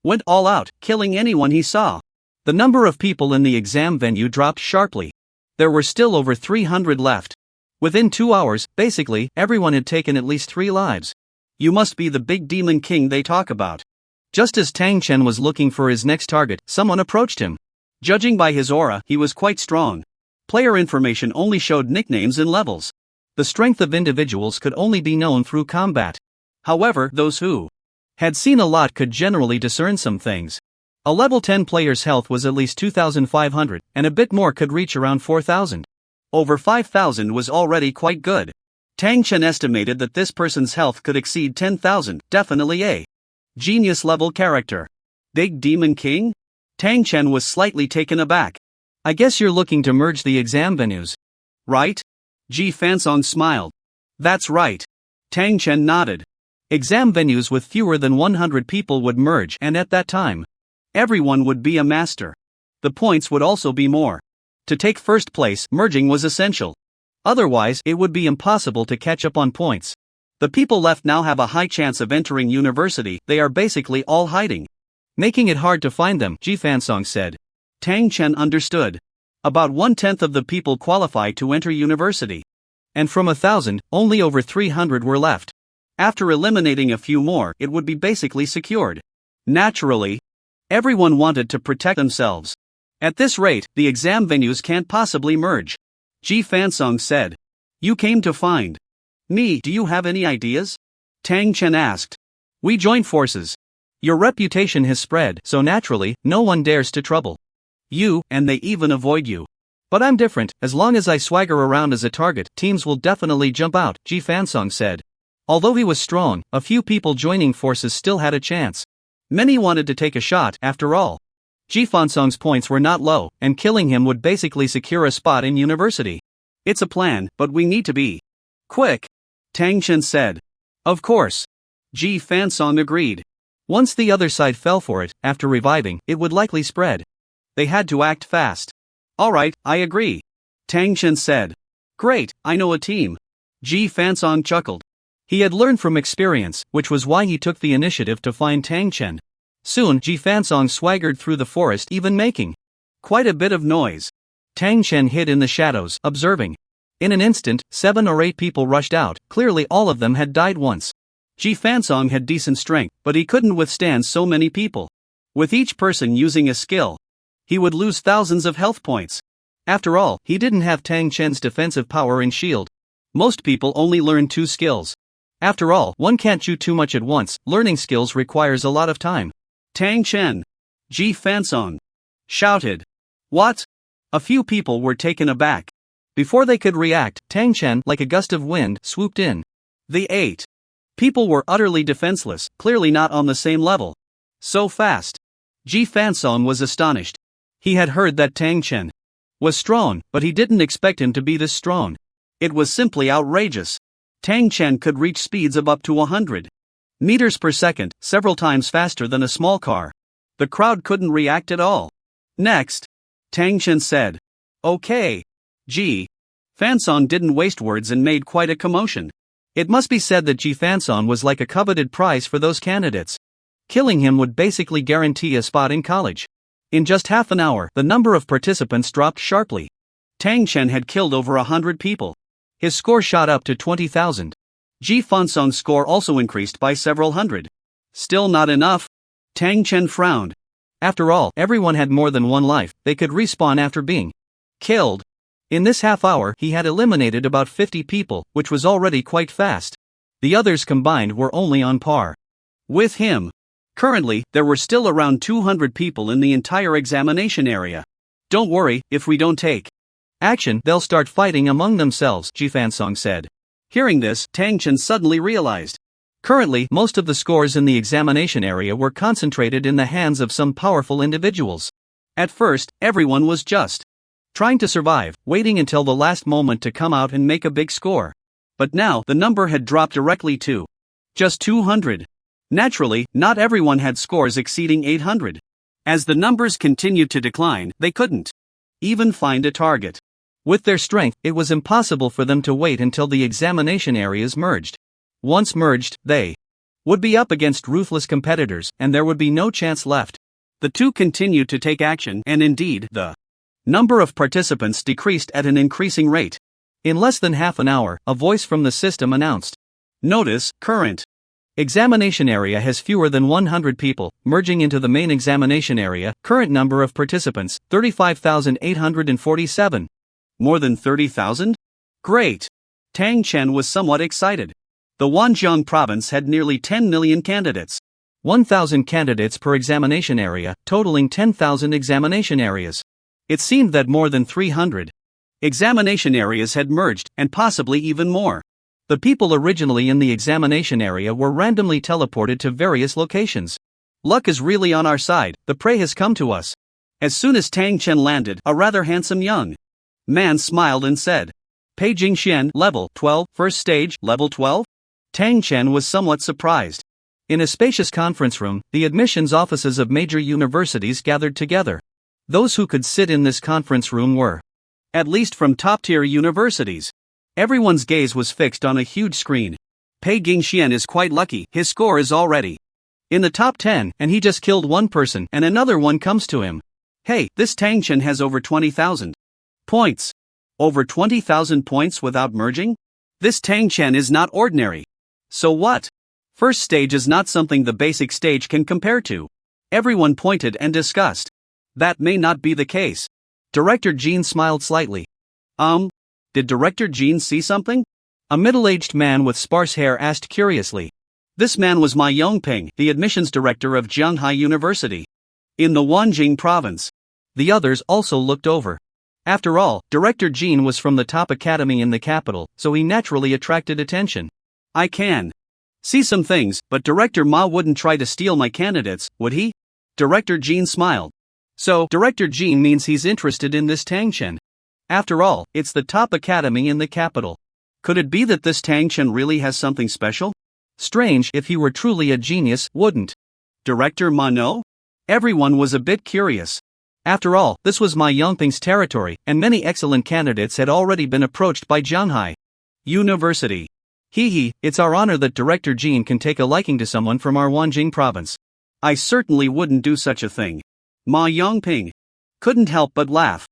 went all out, killing anyone he saw. The number of people in the exam venue dropped sharply. There were still over 300 left. Within 2 hours, basically, everyone had taken at least 3 lives. You must be the big demon king they talk about. Just as Tang Chen was looking for his next target, someone approached him. Judging by his aura, he was quite strong. Player information only showed nicknames and levels. The strength of individuals could only be known through combat. However, those who had seen a lot could generally discern some things. A level 10 player's health was at least 2,500, and a bit more could reach around 4,000. Over 5,000 was already quite good. Tang Chen estimated that this person's health could exceed 10,000, definitely a genius level character. Big Demon King? Tang Chen was slightly taken aback. I guess you're looking to merge the exam venues, right? Ji Fansong smiled. That's right. Tang Chen nodded. Exam venues with fewer than 100 people would merge, and at that time, everyone would be a master. The points would also be more. To take first place, merging was essential. Otherwise, it would be impossible to catch up on points. The people left now have a high chance of entering university. They are basically all hiding, making it hard to find them, Ji Fansong said. Tang Chen understood. About 1/10 of the people qualify to enter university. And from 1,000, only over 300 were left. After eliminating a few more, it would be basically secured. Naturally, everyone wanted to protect themselves. At this rate, the exam venues can't possibly merge. Ji Fansong said. You came to find me. Do you have any ideas? Tang Chen asked. We joined forces. Your reputation has spread, so naturally, no one dares to trouble you, and they even avoid you. But I'm different. As long as I swagger around as a target, teams will definitely jump out, Ji Fansong said. Although he was strong, a few people joining forces still had a chance. Many wanted to take a shot, after all. Ji Fansong's points were not low, and killing him would basically secure a spot in university. It's a plan, but we need to be quick, Tang Chen said. Of course. Ji Fansong agreed. Once the other side fell for it, after reviving, it would likely spread. They had to act fast. Alright, I agree, Tang Chen said. Great, I know a team. Ji Fansong chuckled. He had learned from experience, which was why he took the initiative to find Tang Chen. Soon, Ji Fansong swaggered through the forest, even making quite a bit of noise. Tang Chen hid in the shadows, observing. In an instant, 7 or 8 people rushed out. Clearly all of them had died once. Ji Fansong had decent strength, but he couldn't withstand so many people. With each person using a skill, he would lose thousands of health points. After all, he didn't have Tang Chen's defensive power and shield. Most people only learn 2 skills. After all, one can't shoot too much at once. Learning skills requires a lot of time. Tang Chen! Ji Fansong shouted. What? A few people were taken aback. Before they could react, Tang Chen, like a gust of wind, swooped in. The 8 people were utterly defenseless, clearly not on the same level. So fast. Ji Fansong was astonished. He had heard that Tang Chen was strong, but he didn't expect him to be this strong. It was simply outrageous. Tang Chen could reach speeds of up to 100 meters per second, several times faster than a small car. The crowd couldn't react at all. Next, Tang Chen said. Okay. Ji Fansong didn't waste words and made quite a commotion. It must be said that Ji Fansong was like a coveted prize for those candidates. Killing him would basically guarantee a spot in college. In just half an hour, the number of participants dropped sharply. Tang Chen had killed over 100 people. His score shot up to 20,000. Ji Fansong's score also increased by several hundred. Still not enough? Tang Chen frowned. After all, everyone had more than one life. They could respawn after being killed. In this half hour, he had eliminated about 50 people, which was already quite fast. The others combined were only on par with him. Currently, there were still around 200 people in the entire examination area. Don't worry, if we don't take action, they'll start fighting among themselves, Ji Fansong said. Hearing this, Tang Chen suddenly realized. Currently, most of the scores in the examination area were concentrated in the hands of some powerful individuals. At first, everyone was just trying to survive, waiting until the last moment to come out and make a big score. But now, the number had dropped directly to just 200. Naturally, not everyone had scores exceeding 800. As the numbers continued to decline, they couldn't even find a target. With their strength, it was impossible for them to wait until the examination areas merged. Once merged, they would be up against ruthless competitors, and there would be no chance left. The two continued to take action, and indeed, the number of participants decreased at an increasing rate. In less than half an hour, a voice from the system announced, Notice, current Examination area has fewer than 100 people, merging into the main examination area. Current number of participants, 35,847. More than 30,000? Great! Tang Chen was somewhat excited. The Wanjiang province had nearly 10 million candidates. 1,000 candidates per examination area, totaling 10,000 examination areas. It seemed that more than 300 examination areas had merged, and possibly even more. The people originally in the examination area were randomly teleported to various locations. Luck is really on our side, the prey has come to us. As soon as Tang Chen landed, a rather handsome young man smiled and said, Pei Jingxian, level 12, first stage, level 12? Tang Chen was somewhat surprised. In a spacious conference room, the admissions offices of major universities gathered together. Those who could sit in this conference room were, at least from top-tier universities. Everyone's gaze was fixed on a huge screen. Pei Jingxian is quite lucky, his score is already in the top 10, and he just killed one person, and another one comes to him. Hey, this Tang Chen has over 20,000 points. Over 20,000 points without merging? This Tang Chen is not ordinary. So what? First stage is not something the basic stage can compare to. Everyone pointed and discussed. That may not be the case. Director Jean smiled slightly. Did Director Jean see something? A middle-aged man with sparse hair asked curiously. This man was Ma Yongping, the admissions director of Jianghai University, in the Wanjing province. The others also looked over. After all, Director Jean was from the top academy in the capital, so he naturally attracted attention. I can see some things, but Director Ma wouldn't try to steal my candidates, would he? Director Jean smiled. So, Director Jean means he's interested in this Tang Chen. After all, it's the top academy in the capital. Could it be that this Tang Chen really has something special? Strange if he were truly a genius, wouldn't Director Ma know? Everyone was a bit curious. After all, this was Ma Yongping's territory, and many excellent candidates had already been approached by Jianghai University. It's our honor that Director Jean can take a liking to someone from our Wanjing province. I certainly wouldn't do such a thing. Ma Yongping couldn't help but laugh.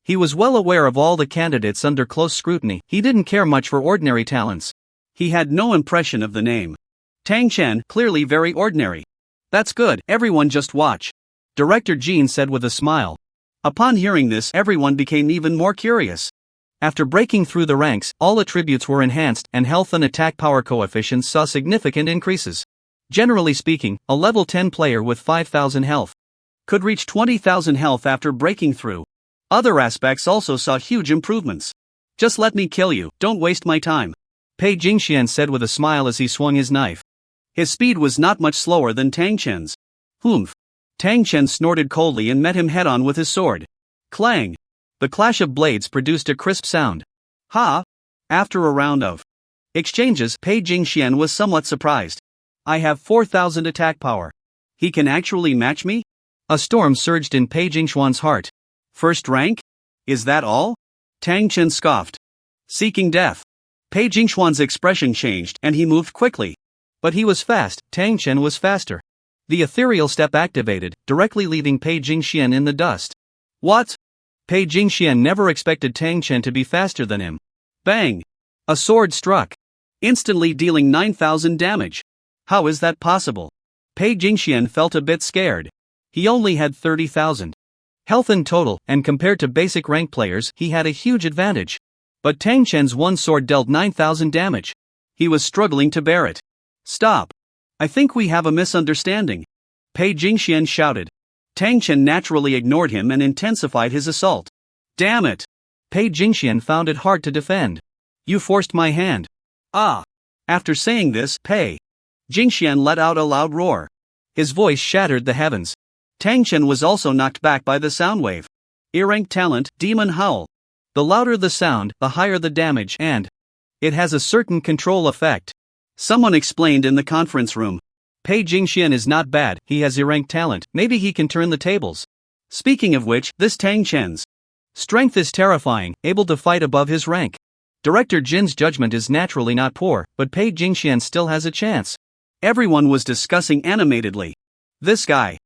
He was well aware of all the candidates under close scrutiny. He didn't care much for ordinary talents. He had no impression of the name. Tang Chen, clearly very ordinary. That's good, everyone just watch. Director Jean said with a smile. Upon hearing this, everyone became even more curious. After breaking through the ranks, all attributes were enhanced, and health and attack power coefficients saw significant increases. Generally speaking, a level 10 player with 5,000 health could reach 20,000 health after breaking through. Other aspects also saw huge improvements. Just let me kill you, don't waste my time. Pei Jingxian said with a smile as he swung his knife. His speed was not much slower than Tang Chen's. Humph. Tang Chen snorted coldly and met him head-on with his sword. Clang! The clash of blades produced a crisp sound. Ha! After a round of exchanges, Pei Jingxian was somewhat surprised. I have 4,000 attack power. He can actually match me? A storm surged in Pei Jingxian's heart. First rank? Is that all? Tang Chen scoffed. Seeking death. Pei Jingxian's expression changed and he moved quickly. But he was fast, Tang Chen was faster. The ethereal step activated, directly leaving Pei Jingxian in the dust. What? Pei Jingxian never expected Tang Chen to be faster than him. Bang! A sword struck, instantly dealing 9,000 damage. How is that possible? Pei Jingxian felt a bit scared. He only had 30,000 health in total, and compared to basic rank players, he had a huge advantage. But Tang Chen's one sword dealt 9,000 damage. He was struggling to bear it. Stop! I think we have a misunderstanding. Pei Jingxian shouted. Tang Chen naturally ignored him and intensified his assault. Damn it! Pei Jingxian found it hard to defend. You forced my hand. Ah! After saying this, Pei Jingxian let out a loud roar. His voice shattered the heavens. Tang Chen was also knocked back by the sound wave. E-rank talent, Demon Howl. The louder the sound, the higher the damage, and it has a certain control effect. Someone explained in the conference room. Pei Jingxian is not bad, he has E-rank talent, maybe he can turn the tables. Speaking of which, this Tang Chen's strength is terrifying, able to fight above his rank. Director Jin's judgment is naturally not poor, but Pei Jingxian still has a chance. Everyone was discussing animatedly. This guy.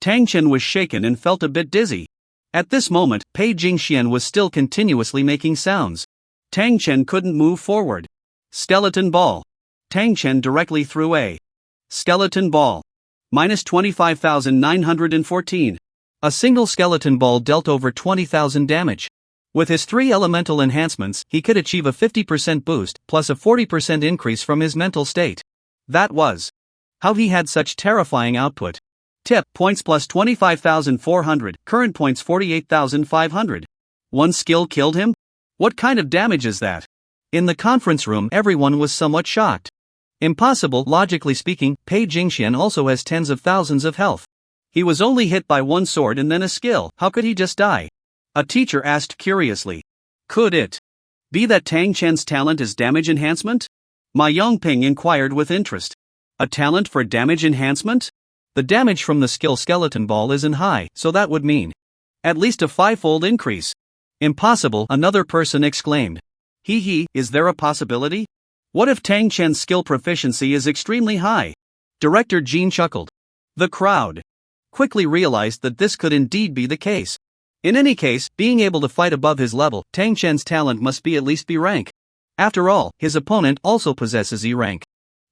Tang Chen was shaken and felt a bit dizzy. At this moment, Pei Jingxian was still continuously making sounds. Tang Chen couldn't move forward. Skeleton ball. Tang Chen directly threw a Skeleton ball. Minus 25,914. A single skeleton ball dealt over 20,000 damage. With his 3 elemental enhancements, he could achieve a 50% boost, plus a 40% increase from his mental state. That was how he had such terrifying output. Tip: points plus 25,400, current points 48,500. One skill killed him? What kind of damage is that? In the conference room, everyone was somewhat shocked. Impossible, logically speaking. Pei Jingxian also has tens of thousands of health. He was only hit by one sword and then a skill. How could he just die? A teacher asked curiously. Could it be that Tang Chen's talent is damage enhancement? Ma Yongping inquired with interest. A talent for damage enhancement? The damage from the skill skeleton ball isn't high, so that would mean at least a 5-fold increase. Impossible, another person exclaimed. Is there a possibility? What if Tang Chen's skill proficiency is extremely high? Director Jean chuckled. The crowd quickly realized that this could indeed be the case. In any case, being able to fight above his level, Tang Chen's talent must be at least B rank. After all, his opponent also possesses E rank.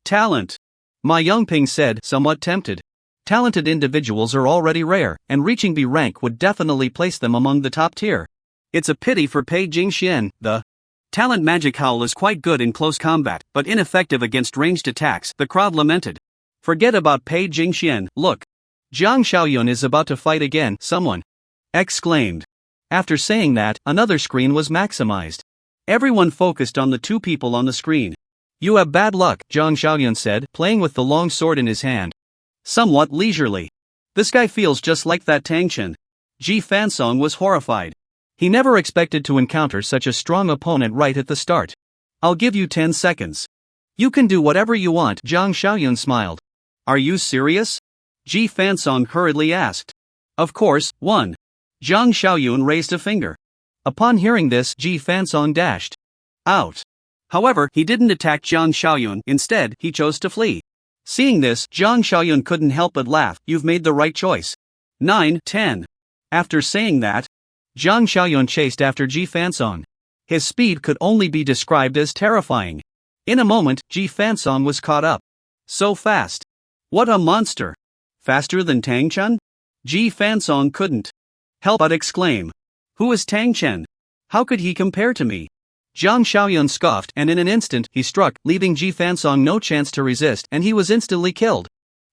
Talent. Ma Yongping said, somewhat tempted. Talented individuals are already rare, and reaching B rank would definitely place them among the top tier. It's a pity for Pei Jingxian. The talent magic howl is quite good in close combat, but ineffective against ranged attacks, the crowd lamented. Forget about Pei Jingxian, look. Zhang Xiaoyun is about to fight again, someone exclaimed. After saying that, another screen was maximized. Everyone focused on the 2 people on the screen. You have bad luck, Zhang Xiaoyun said, playing with the long sword in his hand. Somewhat leisurely. This guy feels just like that Tang Chen. Ji Fansong was horrified. He never expected to encounter such a strong opponent right at the start. I'll give you 10 seconds. You can do whatever you want, Zhang Xiaoyun smiled. Are you serious? Ji Fansong hurriedly asked. Of course, 1. Zhang Xiaoyun raised a finger. Upon hearing this, Ji Fansong dashed out. However, he didn't attack Zhang Xiaoyun, instead, he chose to flee. Seeing this, Zhang Xiaoyun couldn't help but laugh. You've made the right choice. 9, 10. After saying that, Zhang Xiaoyun chased after Ji Fansong. His speed could only be described as terrifying. In a moment, Ji Fansong was caught up. So fast. What a monster. Faster than Tang Chen? Ji Fansong couldn't help but exclaim. Who is Tang Chen? How could he compare to me? Zhang Xiaoyun scoffed, and in an instant, he struck, leaving Ji Fansong no chance to resist, and he was instantly killed.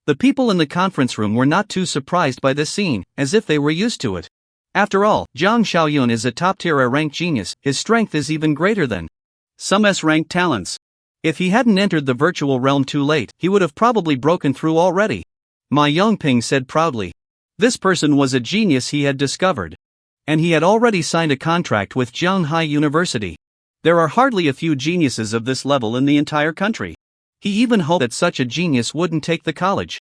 The people in the conference room were not too surprised by this scene, as if they were used to it. After all, Zhang Xiaoyun is a top-tier A-rank genius. His strength is even greater than some S-rank talents. If he hadn't entered the virtual realm too late, he would have probably broken through already. Ma Yongping said proudly. This person was a genius he had discovered. And he had already signed a contract with Zhanghai University. There are hardly a few geniuses of this level in the entire country. He even hoped that such a genius wouldn't take the college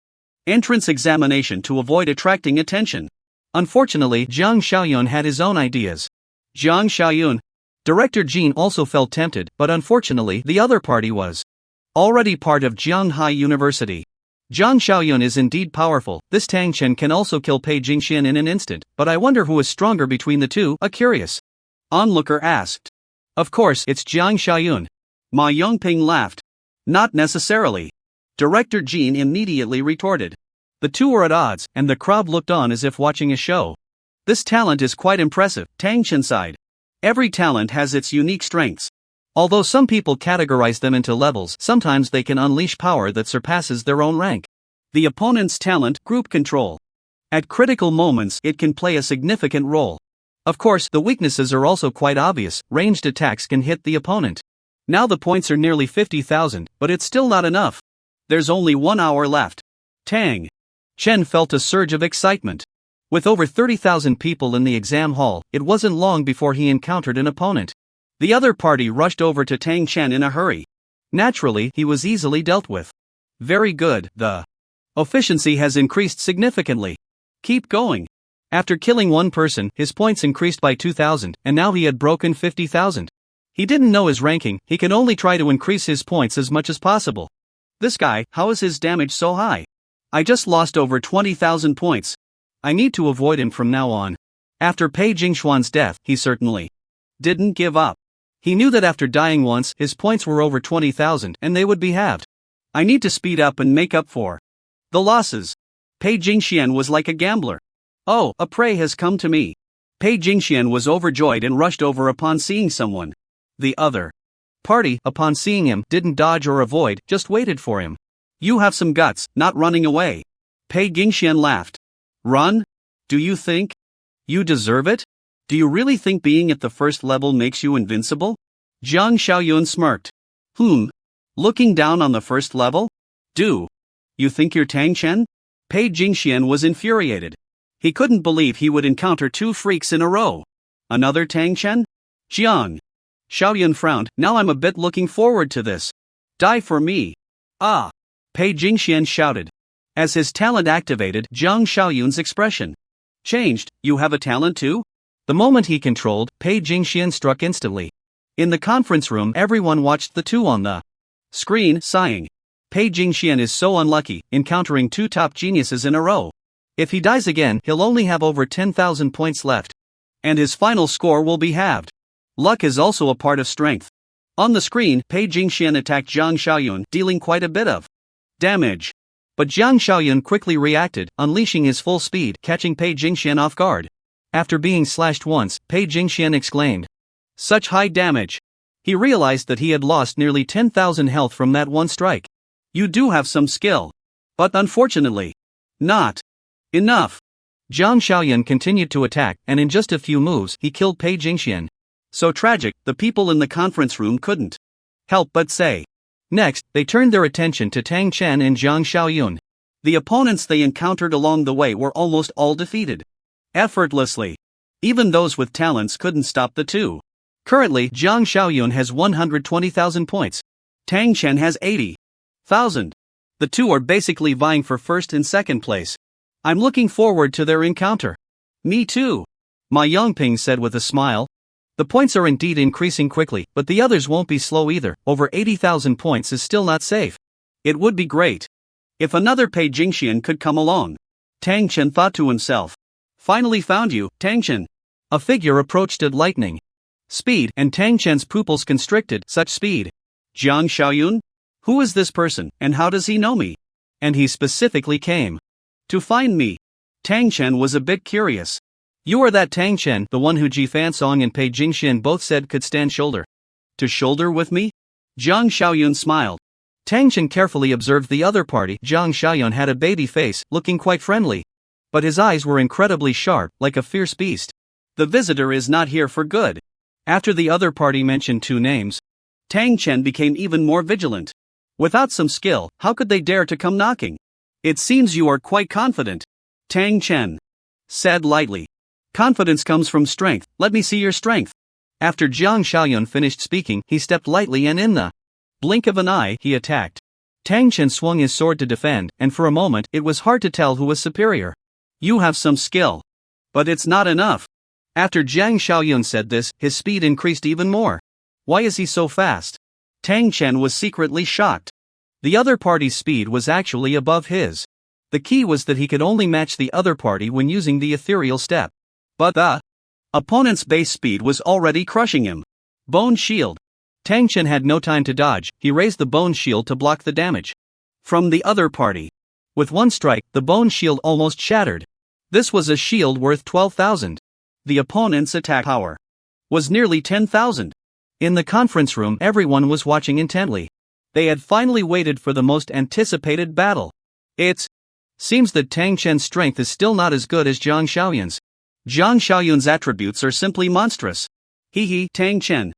entrance examination to avoid attracting attention. Unfortunately, Zhang Xiaoyun had his own ideas. Zhang Xiaoyun. Director Jean also felt tempted, but unfortunately, the other party was already part of Zhanghai University. Zhang Xiaoyun is indeed powerful. This Tang Chen can also kill Pei Jingxian in an instant, but I wonder who is stronger between the two, a curious onlooker asked. Of course, it's Zhang Xiaoyun. Ma Yongping laughed. Not necessarily. Director Jean immediately retorted. The two were at odds, and the crowd looked on as if watching a show. This talent is quite impressive, Tang Chen sighed. Every talent has its unique strengths. Although some people categorize them into levels, sometimes they can unleash power that surpasses their own rank. The opponent's talent, group control. At critical moments, it can play a significant role. Of course, the weaknesses are also quite obvious. Ranged attacks can hit the opponent. Now the points are nearly 50,000, but it's still not enough. There's only 1 hour left. Tang Chen felt a surge of excitement. With over 30,000 people in the exam hall, it wasn't long before he encountered an opponent. The other party rushed over to Tang Chen in a hurry. Naturally, he was easily dealt with. Very good, the efficiency has increased significantly. Keep going. After killing one person, his points increased by 2,000, and now he had broken 50,000. He didn't know his ranking, he can only try to increase his points as much as possible. This guy, how is his damage so high? I just lost over 20,000 points. I need to avoid him from now on. After Pei Jingxuan's death, he certainly didn't give up. He knew that after dying once, his points were over 20,000, and they would be halved. I need to speed up and make up for the losses. Pei Jingxian was like a gambler. Oh, a prey has come to me. Pei Jingxian was overjoyed and rushed over upon seeing someone. The other party, upon seeing him, didn't dodge or avoid, just waited for him. You have some guts, not running away. Pei Jingxian laughed. Run? Do you think you deserve it? Do you really think being at the first level makes you invincible? Jiang Xiaoyun smirked. Looking down on the first level? Do you think you're Tang Chen? Pei Jingxian was infuriated. He couldn't believe he would encounter two freaks in a row. Another Tang Chen? Jiang Xiaoyun frowned. Now I'm a bit looking forward to this. Die for me. Ah! Pei Jingxian shouted. As his talent activated, Jiang Xiaoyun's expression changed. You have a talent too? The moment he controlled, Pei Jingxian struck instantly. In the conference room, everyone watched the two on the screen, sighing. Pei Jingxian is so unlucky, encountering two top geniuses in a row. If he dies again, he'll only have over 10,000 points left. And his final score will be halved. Luck is also a part of strength. On the screen, Pei Jingxian attacked Jiang Xiaoyun, dealing quite a bit of damage. But Jiang Xiaoyun quickly reacted, unleashing his full speed, catching Pei Jingxian off guard. After being slashed once, Pei Jingxian exclaimed. Such high damage! He realized that he had lost nearly 10,000 health from that one strike. You do have some skill. But unfortunately, not enough. Jiang Xiaoyun continued to attack, and in just a few moves, he killed Pei Jingxian. So tragic, the people in the conference room couldn't help but say. Next, they turned their attention to Tang Chen and Jiang Xiaoyun. The opponents they encountered along the way were almost all defeated. Effortlessly. Even those with talents couldn't stop the two. Currently, Jiang Xiaoyun has 120,000 points. Tang Chen has 80,000. The two are basically vying for first and second place. I'm looking forward to their encounter. Me too. Ma Yongping said with a smile. The points are indeed increasing quickly, but the others won't be slow either. Over 80,000 points is still not safe. It would be great if another Pei Jingxian could come along. Tang Chen thought to himself. Finally found you, Tang Chen. A figure approached at lightning speed, and Tang Chen's pupils constricted. Such speed. Jiang Xiaoyun? Who is this person, and how does he know me? And he specifically came to find me. Tang Chen was a bit curious. You are that Tang Chen, the one who Ji Fansong and Pei Jingxian both said could stand shoulder to shoulder with me? Jiang Xiaoyun smiled. Tang Chen carefully observed the other party. Jiang Xiaoyun had a baby face, looking quite friendly. But his eyes were incredibly sharp, like a fierce beast. The visitor is not here for good. After the other party mentioned two names, Tang Chen became even more vigilant. Without some skill, how could they dare to come knocking? It seems you are quite confident. Tang Chen said lightly. Confidence comes from strength, let me see your strength. After Jiang Xiaoyun finished speaking, he stepped lightly and in the blink of an eye, he attacked. Tang Chen swung his sword to defend, and for a moment, it was hard to tell who was superior. You have some skill. But it's not enough. After Jiang Xiaoyun said this, his speed increased even more. Why is he so fast? Tang Chen was secretly shocked. The other party's speed was actually above his. The key was that he could only match the other party when using the ethereal step. But the opponent's base speed was already crushing him. Bone shield. Tang Chen had no time to dodge, he raised the bone shield to block the damage from the other party. With one strike, the bone shield almost shattered. This was a shield worth 12,000. The opponent's attack power was nearly 10,000. In the conference room, everyone was watching intently. They had finally waited for the most anticipated battle. It seems that Tang Chen's strength is still not as good as Jiang Xiaoyun's. Jiang Xiaoyun's attributes are simply monstrous. Tang Chen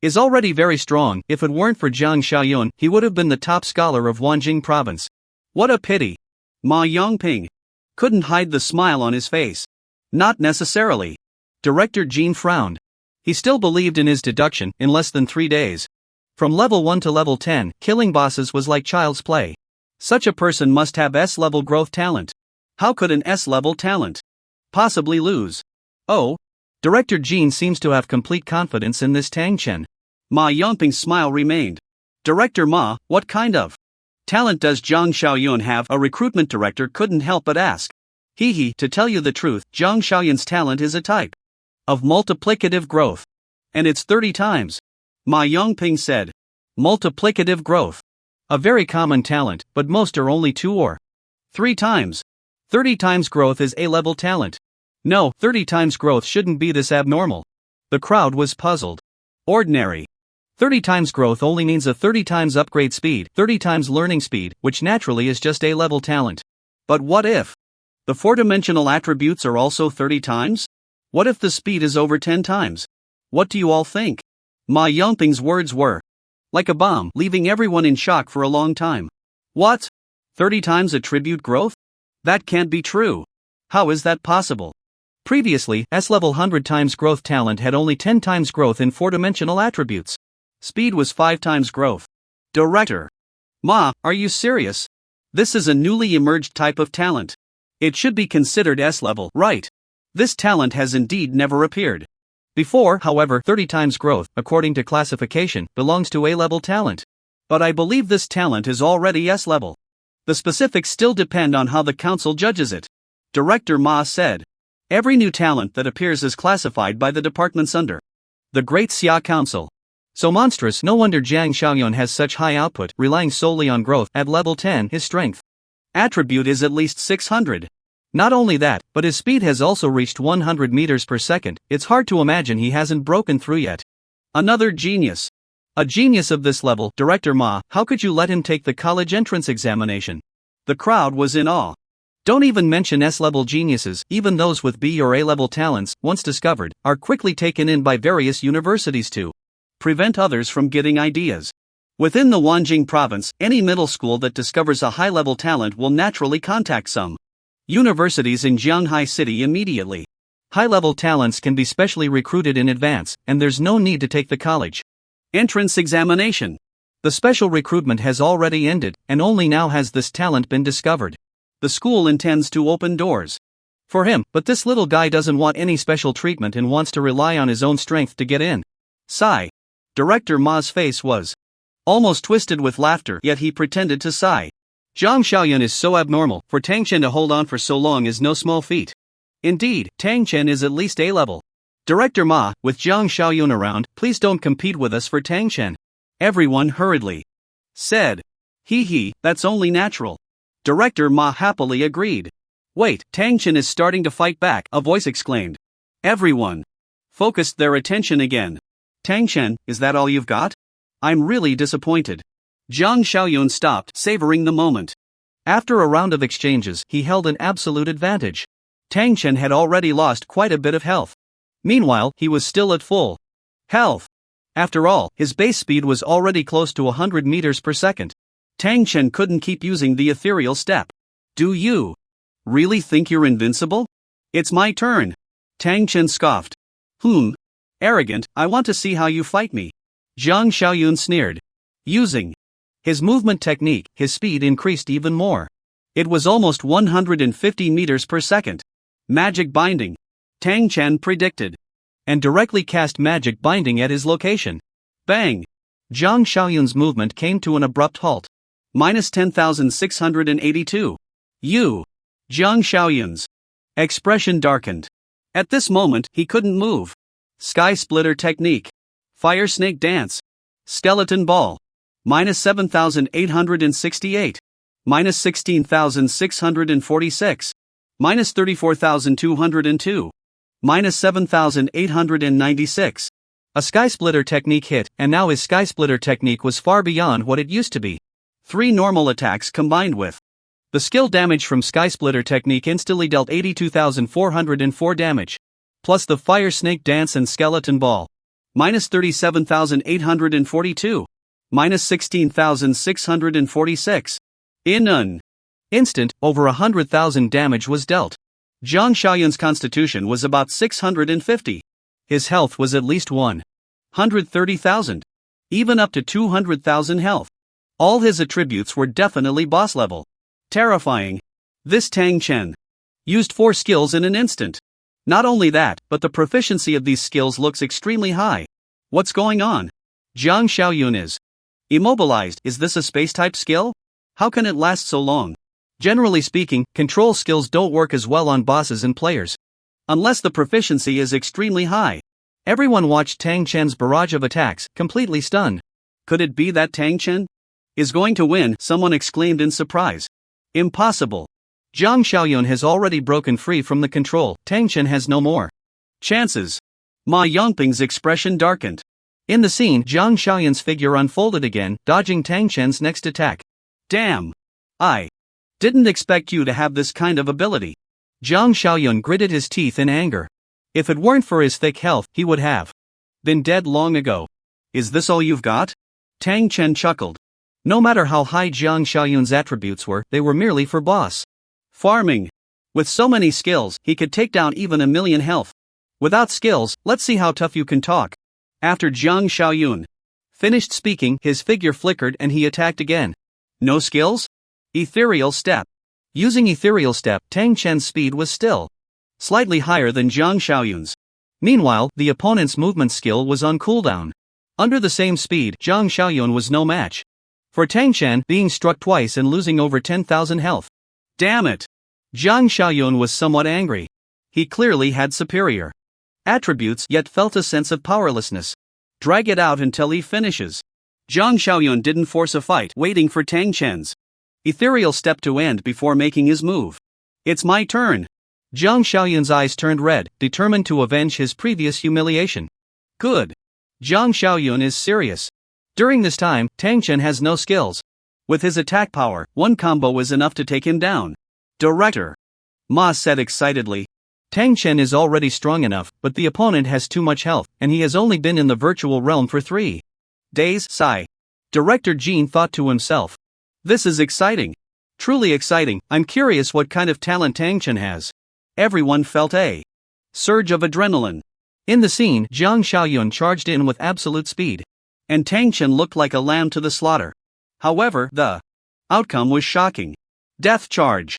is already very strong. If it weren't for Jiang Xiaoyun, he would have been the top scholar of Wanjing province. What a pity. Ma Yongping couldn't hide the smile on his face. Not necessarily. Director Jean frowned. He still believed in his deduction. In less than 3 days, from level 1 to level 10, killing bosses was like child's play. Such a person must have S-level growth talent. How could an S-level talent possibly lose? Oh, Director Jean seems to have complete confidence in this Tang Chen. Ma Yongping's smile remained. Director Ma, what kind of talent does Jiang Xiaoyun have? A recruitment director couldn't help but ask. To tell you the truth, Jiang Xiaoyun's talent is a type of multiplicative growth. And it's 30 times. Ma Yongping said. Multiplicative growth. A very common talent, but most are only 2 or 3 times. 30 times growth is A-level talent. No, 30 times growth shouldn't be this abnormal. The crowd was puzzled. Ordinary. 30 times growth only means a 30 times upgrade speed, 30 times learning speed, which naturally is just A-level talent. But what if the 4-dimensional attributes are also 30 times? What if the speed is over 10 times? What do you all think? Ma Yongping's words were like a bomb, leaving everyone in shock for a long time. What? 30 times attribute growth? That can't be true. How is that possible? Previously, S-level 100 times growth talent had only 10 times growth in 4-dimensional attributes. Speed was 5 times growth. Director. Ma, are you serious? This is a newly emerged type of talent. It should be considered S-level, right? This talent has indeed never appeared before. However, 30 times growth, according to classification, belongs to A-level talent. But I believe this talent is already S-level. The specifics still depend on how the council judges it. Director Ma said. Every new talent that appears is classified by the departments under the Great Xia Council. So monstrous, no wonder Jiang Xiaoyun has such high output, relying solely on growth. At level 10, his strength attribute is at least 600. Not only that, but his speed has also reached 100 meters per second. It's hard to imagine he hasn't broken through yet. Another genius. A genius of this level. Director Ma, how could you let him take the college entrance examination? The crowd was in awe. Don't even mention S-level geniuses. Even those with B or A-level talents, once discovered, are quickly taken in by various universities to prevent others from getting ideas. Within the Wanjing province, any middle school that discovers a high-level talent will naturally contact some universities in Jianghai City immediately. High-level talents can be specially recruited in advance, and there's no need to take the college entrance examination. The special recruitment has already ended, and only now has this talent been discovered. The school intends to open doors for him, but this little guy doesn't want any special treatment and wants to rely on his own strength to get in. Sigh. Director Ma's face was almost twisted with laughter, yet he pretended to sigh. Jiang Xiaoyun is so abnormal. For Tang Chen to hold on for so long is no small feat. Indeed, Tang Chen is at least A-level. Director Ma, with Jiang Xiaoyun around, please don't compete with us for Tang Chen. Everyone hurriedly said. Hee, that's only natural. Director Ma happily agreed. Wait, Tang Chen is starting to fight back, a voice exclaimed. Everyone focused their attention again. Tang Chen, is that all you've got? I'm really disappointed. Jiang Xiaoyun stopped, savoring the moment. After a round of exchanges, he held an absolute advantage. Tang Chen had already lost quite a bit of health. Meanwhile, he was still at full health. After all, his base speed was already close to 100 meters per second. Tang Chen couldn't keep using the ethereal step. Do you really think you're invincible? It's my turn. Tang Chen scoffed. Arrogant, I want to see how you fight me. Jiang Xiaoyun sneered. Using his movement technique, his speed increased even more. It was almost 150 meters per second. Magic binding. Tang Chen predicted. And directly cast magic binding at his location. Bang! Jiang Xiaoyun's movement came to an abrupt halt. Minus 10,682. Jiang Xiaoyun's expression darkened. At this moment, he couldn't move. Sky Splitter Technique. Fire Snake Dance. Skeleton Ball. Minus 7,868. Minus 16,646. Minus 34,202. Minus 7,896. A Sky Splitter Technique hit, and now his Sky Splitter Technique was far beyond what it used to be. 3 normal attacks combined with the skill damage from Sky Splitter Technique instantly dealt 82,404 damage. Plus the Fire Snake Dance and Skeleton Ball. Minus 37,842. Minus 16,646. In an instant, over 100,000 damage was dealt. Jiang Xiaoyun's constitution was about 650. His health was at least 130,000. Even up to 200,000 health. All his attributes were definitely boss level. Terrifying. This Tang Chen used 4 skills in an instant. Not only that, but the proficiency of these skills looks extremely high. What's going on? Jiang Xiaoyun is immobilized. Is this a space-type skill? How can it last so long? Generally speaking, control skills don't work as well on bosses and players. Unless the proficiency is extremely high. Everyone watched Tang Chen's barrage of attacks, completely stunned. Could it be that Tang Chen Is going to win, someone exclaimed in surprise. Impossible. Zhang Xiaoyun has already broken free from the control, Tang Chen has no more chances. Ma Yongping's expression darkened. In the scene, Zhang Xiaoyun's figure unfolded again, dodging Tang Chen's next attack. Damn. I didn't expect you to have this kind of ability. Zhang Xiaoyun gritted his teeth in anger. If it weren't for his thick health, he would have been dead long ago. Is this all you've got? Tang Chen chuckled. No matter how high Zhang Xiaoyun's attributes were, they were merely for boss farming. With so many skills, he could take down even 1,000,000 health. Without skills, let's see how tough you can talk. After Zhang Xiaoyun finished speaking, his figure flickered and he attacked again. No skills? Ethereal Step. Using Ethereal Step, Tang Chen's speed was still slightly higher than Zhang Xiaoyun's. Meanwhile, the opponent's movement skill was on cooldown. Under the same speed, Zhang Xiaoyun was no match for Tang Chen, being struck twice and losing over 10,000 health. Damn it! Zhang Xiaoyun was somewhat angry. He clearly had superior attributes yet felt a sense of powerlessness. Drag it out until he finishes. Zhang Xiaoyun didn't force a fight, waiting for Tang Chen's ethereal step to end before making his move. It's my turn. Zhang Xiaoyun's eyes turned red, determined to avenge his previous humiliation. Good. Zhang Xiaoyun is serious. During this time, Tang Chen has no skills. With his attack power, one combo is enough to take him down. Director. Ma said excitedly. Tang Chen is already strong enough, but the opponent has too much health, and he has only been in the virtual realm for 3 days. Sigh. Director Jean thought to himself. This is exciting. Truly exciting. I'm curious what kind of talent Tang Chen has. Everyone felt a surge of adrenaline. In the scene, Zhang Xiaoyun charged in with absolute speed. And Tang Chen looked like a lamb to the slaughter. However, the outcome was shocking. Death charge.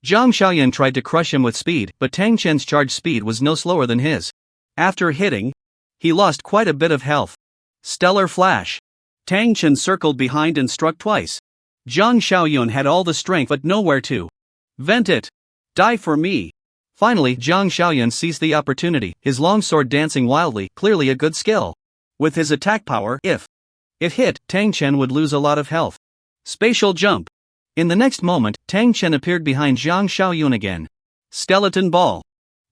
Zhang Xiaoyun tried to crush him with speed, but Tang Chen's charge speed was no slower than his. After hitting, he lost quite a bit of health. Stellar flash. Tang Chen circled behind and struck twice. Zhang Xiaoyun had all the strength but nowhere to vent it. Die for me. Finally, Zhang Xiaoyun seized the opportunity, his longsword dancing wildly, clearly a good skill. With his attack power, if it hit, Tang Chen would lose a lot of health. Spatial jump. In the next moment, Tang Chen appeared behind Zhang Xiaoyun again. Skeleton ball.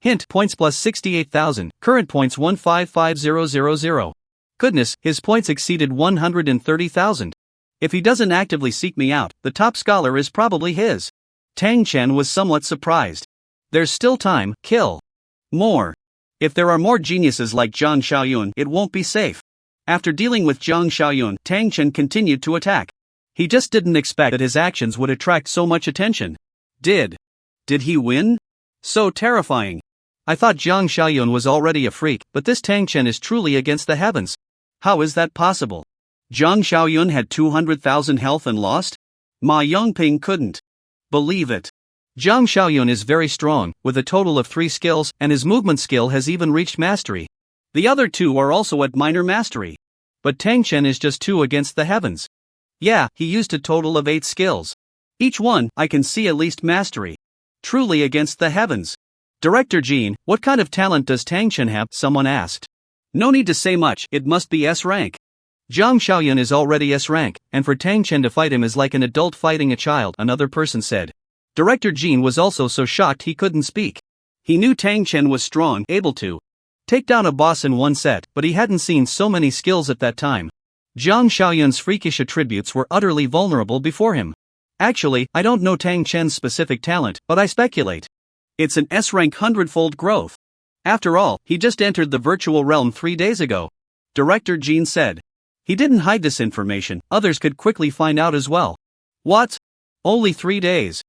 Hint points plus 68,000, current points 155000. Goodness, his points exceeded 130,000. If he doesn't actively seek me out, the top scholar is probably his. Tang Chen was somewhat surprised. There's still time, kill more. If there are more geniuses like Zhang Xiaoyun, it won't be safe. After dealing with Zhang Xiaoyun, Tang Chen continued to attack. He just didn't expect that his actions would attract so much attention. Did he win? So terrifying. I thought Zhang Xiaoyun was already a freak, but this Tang Chen is truly against the heavens. How is that possible? Zhang Xiaoyun had 200,000 health and lost? Ma Yongping couldn't believe it. Zhang Xiaoyun is very strong, with a total of 3 skills, and his movement skill has even reached mastery. The other 2 are also at minor mastery. But Tang Chen is just 2 against the heavens. Yeah, he used a total of 8 skills. Each one, I can see at least mastery. Truly against the heavens. Director Jean, what kind of talent does Tang Chen have? Someone asked. No need to say much, it must be S rank. Zhang Xiaoyun is already S rank, and for Tang Chen to fight him is like an adult fighting a child, another person said. Director Jean was also so shocked he couldn't speak. He knew Tang Chen was strong, able to take down a boss in one set, but he hadn't seen so many skills at that time. Zhang Xiaoyun's freakish attributes were utterly vulnerable before him. Actually, I don't know Tang Chen's specific talent, but I speculate. It's an S-rank 100-fold growth. After all, he just entered the virtual realm 3 days ago. Director Jean said. He didn't hide this information, others could quickly find out as well. What? Only 3 days.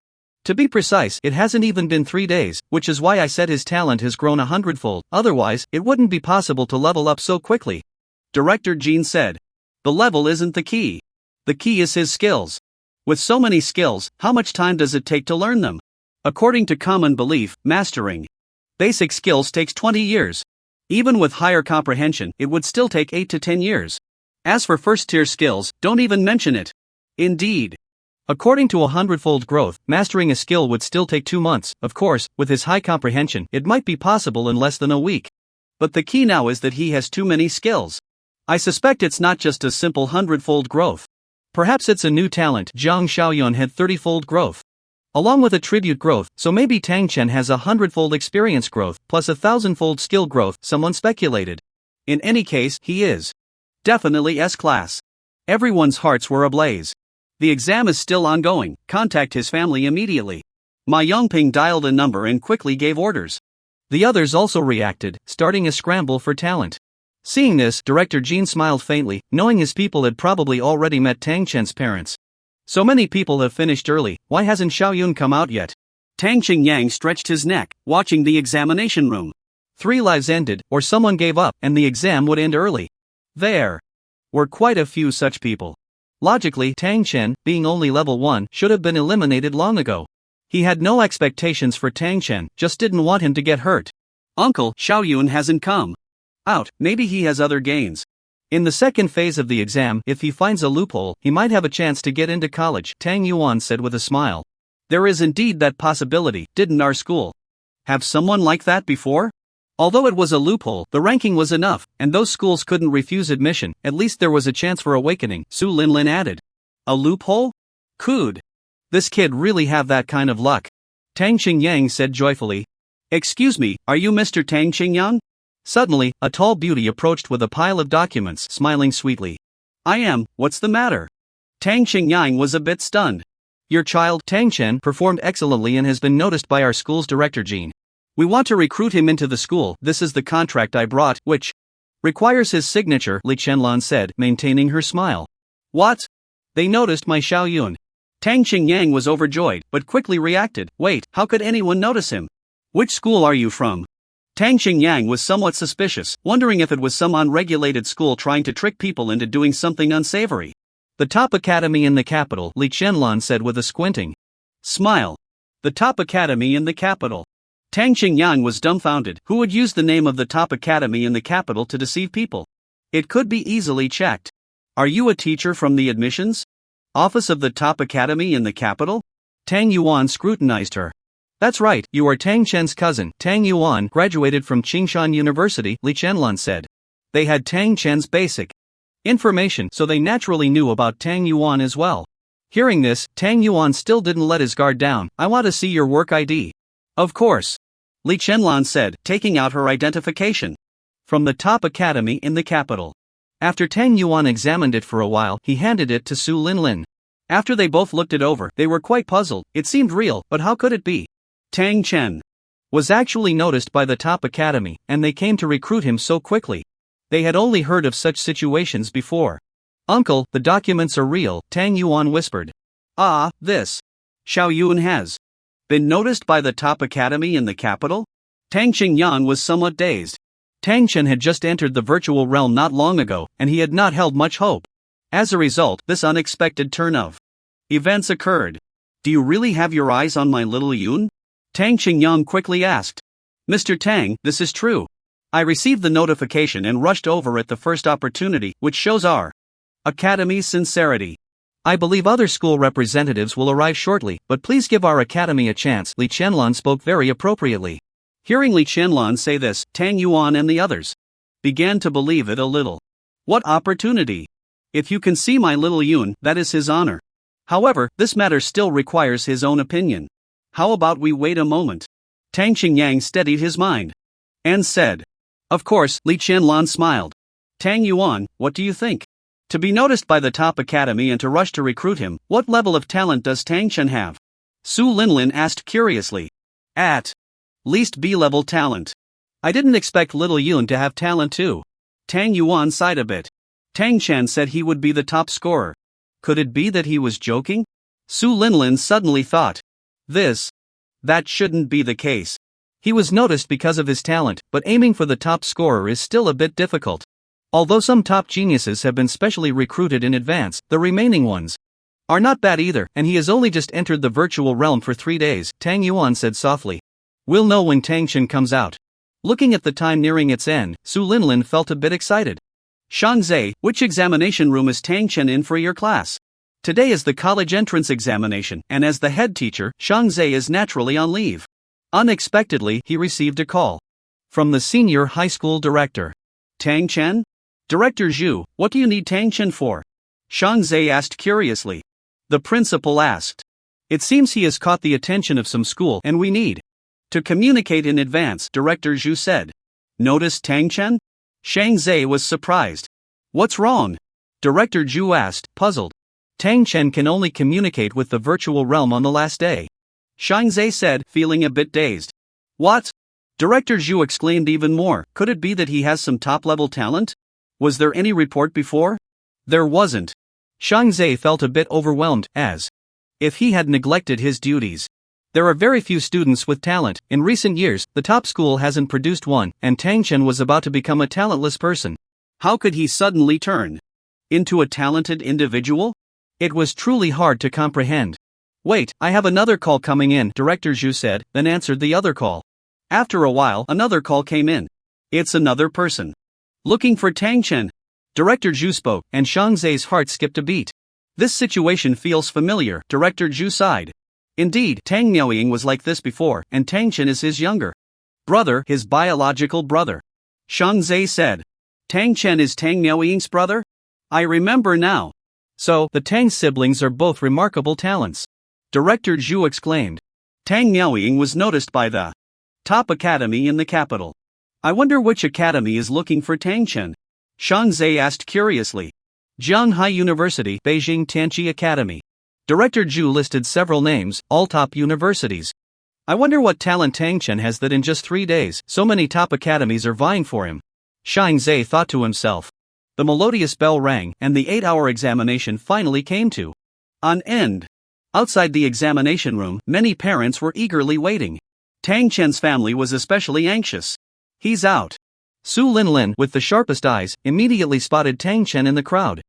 To be precise, it hasn't even been 3 days, which is why I said his talent has grown 100-fold, otherwise, it wouldn't be possible to level up so quickly. Director Jean said. The level isn't the key. The key is his skills. With so many skills, how much time does it take to learn them? According to common belief, mastering basic skills takes 20 years. Even with higher comprehension, it would still take 8 to 10 years. As for first-tier skills, don't even mention it. Indeed. According to 100-fold growth, mastering a skill would still take 2 months. Of course, with his high comprehension, it might be possible in less than a week. But the key now is that he has too many skills. I suspect it's not just a simple 100-fold growth. Perhaps it's a new talent. Zhang Xiaoyun had 30-fold growth, along with attribute growth, so maybe Tang Chen has 100-fold experience growth, plus 1,000-fold skill growth, someone speculated. In any case, he is definitely S-class. Everyone's hearts were ablaze. The exam is still ongoing, contact his family immediately. Ma Yongping dialed a number and quickly gave orders. The others also reacted, starting a scramble for talent. Seeing this, Director Jean smiled faintly, knowing his people had probably already met Tang Chen's parents. So many people have finished early, why hasn't Xiaoyun come out yet? Tang Qingyang stretched his neck, watching the examination room. 3 lives ended, or someone gave up, and the exam would end early. There were quite a few such people. Logically, Tang Chen, being only level 1, should have been eliminated long ago. He had no expectations for Tang Chen, just didn't want him to get hurt. Uncle, Xiaoyun hasn't come out, maybe he has other gains. In the second phase of the exam, if he finds a loophole, he might have a chance to get into college, Tang Yuan said with a smile. There is indeed that possibility, didn't our school have someone like that before? Although it was a loophole, the ranking was enough, and those schools couldn't refuse admission, at least there was a chance for awakening, Su Linlin added. A loophole? Could this kid really have that kind of luck? Tang Qingyang said joyfully. Excuse me, are you Mr. Tang Qingyang? Suddenly, a tall beauty approached with a pile of documents, smiling sweetly. I am, what's the matter? Tang Qingyang was a bit stunned. Your child, Tang Chen, performed excellently and has been noticed by our school's director Jean. We want to recruit him into the school, this is the contract I brought, which requires his signature, Li Chenlan said, maintaining her smile. What? They noticed my Xiaoyun. Tang Qingyang was overjoyed, but quickly reacted, wait, how could anyone notice him? Which school are you from? Tang Qingyang was somewhat suspicious, wondering if it was some unregulated school trying to trick people into doing something unsavory. The top academy in the capital, Li Chenlan said with a squinting smile. The top academy in the capital. Tang Qingyang was dumbfounded, who would use the name of the top academy in the capital to deceive people? It could be easily checked. Are you a teacher from the admissions office of the top academy in the capital? Tang Yuan scrutinized her. That's right, you are Tang Chen's cousin. Tang Yuan graduated from Qingshan University, Li Chenlan said. They had Tang Chen's basic information, so they naturally knew about Tang Yuan as well. Hearing this, Tang Yuan still didn't let his guard down. I want to see your work ID. Of course, Li Chenlan said, taking out her identification. From the top academy in the capital. After Tang Yuan examined it for a while, he handed it to Su Linlin. After they both looked it over, they were quite puzzled. It seemed real, but how could it be? Tang Chen was actually noticed by the top academy, and they came to recruit him so quickly. They had only heard of such situations before. Uncle, the documents are real, Tang Yuan whispered. Ah, this Xiaoyun has been noticed by the top academy in the capital? Tang Qingyang was somewhat dazed. Tang Chen had just entered the virtual realm not long ago, and he had not held much hope. As a result, this unexpected turn of events occurred. Do you really have your eyes on my little Yun? Tang Qingyang quickly asked. Mr. Tang, this is true. I received the notification and rushed over at the first opportunity, which shows our academy's sincerity. I believe other school representatives will arrive shortly, but please give our academy a chance. Li Chenlan spoke very appropriately. Hearing Li Chenlan say this, Tang Yuan and the others began to believe it a little. What opportunity? If you can see my little Yun, that is his honor. However, this matter still requires his own opinion. How about we wait a moment? Tang Qingyang steadied his mind and said. Of course, Li Chenlan smiled. Tang Yuan, what do you think? To be noticed by the top academy and to rush to recruit him, what level of talent does Tang Chen have? Su Linlin asked curiously. At least B-level talent. I didn't expect little Yun to have talent too. Tang Yuan sighed a bit. Tang Chen said he would be the top scorer. Could it be that he was joking? Su Linlin suddenly thought. That shouldn't be the case. He was noticed because of his talent, but aiming for the top scorer is still a bit difficult. Although some top geniuses have been specially recruited in advance, the remaining ones are not bad either, and he has only just entered the virtual realm for 3 days, Tang Yuan said softly. We'll know when Tang Chen comes out. Looking at the time nearing its end, Su Linlin felt a bit excited. Shangzai, which examination room is Tang Chen in for your class? Today is the college entrance examination, and as the head teacher, Shangzai is naturally on leave. Unexpectedly, he received a call from the senior high school director. Tang Chen? Director Zhu, what do you need Tang Chen for? Shang Zhe asked curiously. The principal asked. It seems he has caught the attention of some school and we need to communicate in advance, Director Zhu said. Notice Tang Chen? Shang Zhe was surprised. What's wrong? Director Zhu asked, puzzled. Tang Chen can only communicate with the virtual realm on the last day. Shang Zhe said, feeling a bit dazed. What? Director Zhu exclaimed even more. Could it be that he has some top-level talent? Was there any report before? There wasn't. Shang Zhe felt a bit overwhelmed, as if he had neglected his duties. There are very few students with talent. In recent years, the top school hasn't produced one, and Tang Chen was about to become a talentless person. How could he suddenly turn into a talented individual? It was truly hard to comprehend. Wait, I have another call coming in, Director Zhu said, then answered the other call. After a while, another call came in. It's another person. Looking for Tang Chen. Director Zhu spoke, and Shang Zhe's heart skipped a beat. This situation feels familiar, Director Zhu sighed. Indeed, Tang Miaoying was like this before, and Tang Chen is his younger brother, his biological brother. Shang Zhe said. Tang Chen is Tang Miaoying's brother? I remember now. So, the Tang siblings are both remarkable talents. Director Zhu exclaimed. Tang Miaoying was noticed by the top academy in the capital. I wonder which academy is looking for Tang Chen? Shang Zhe asked curiously. Jianghai University, Beijing Tianqi Academy. Director Zhu listed several names, all top universities. I wonder what talent Tang Chen has that in just 3 days, so many top academies are vying for him. Shang Zhe thought to himself. The melodious bell rang, and the 8-hour examination finally came to an end. Outside the examination room, many parents were eagerly waiting. Tang Chen's family was especially anxious. He's out. Su Linlin, with the sharpest eyes, immediately spotted Tang Chen in the crowd.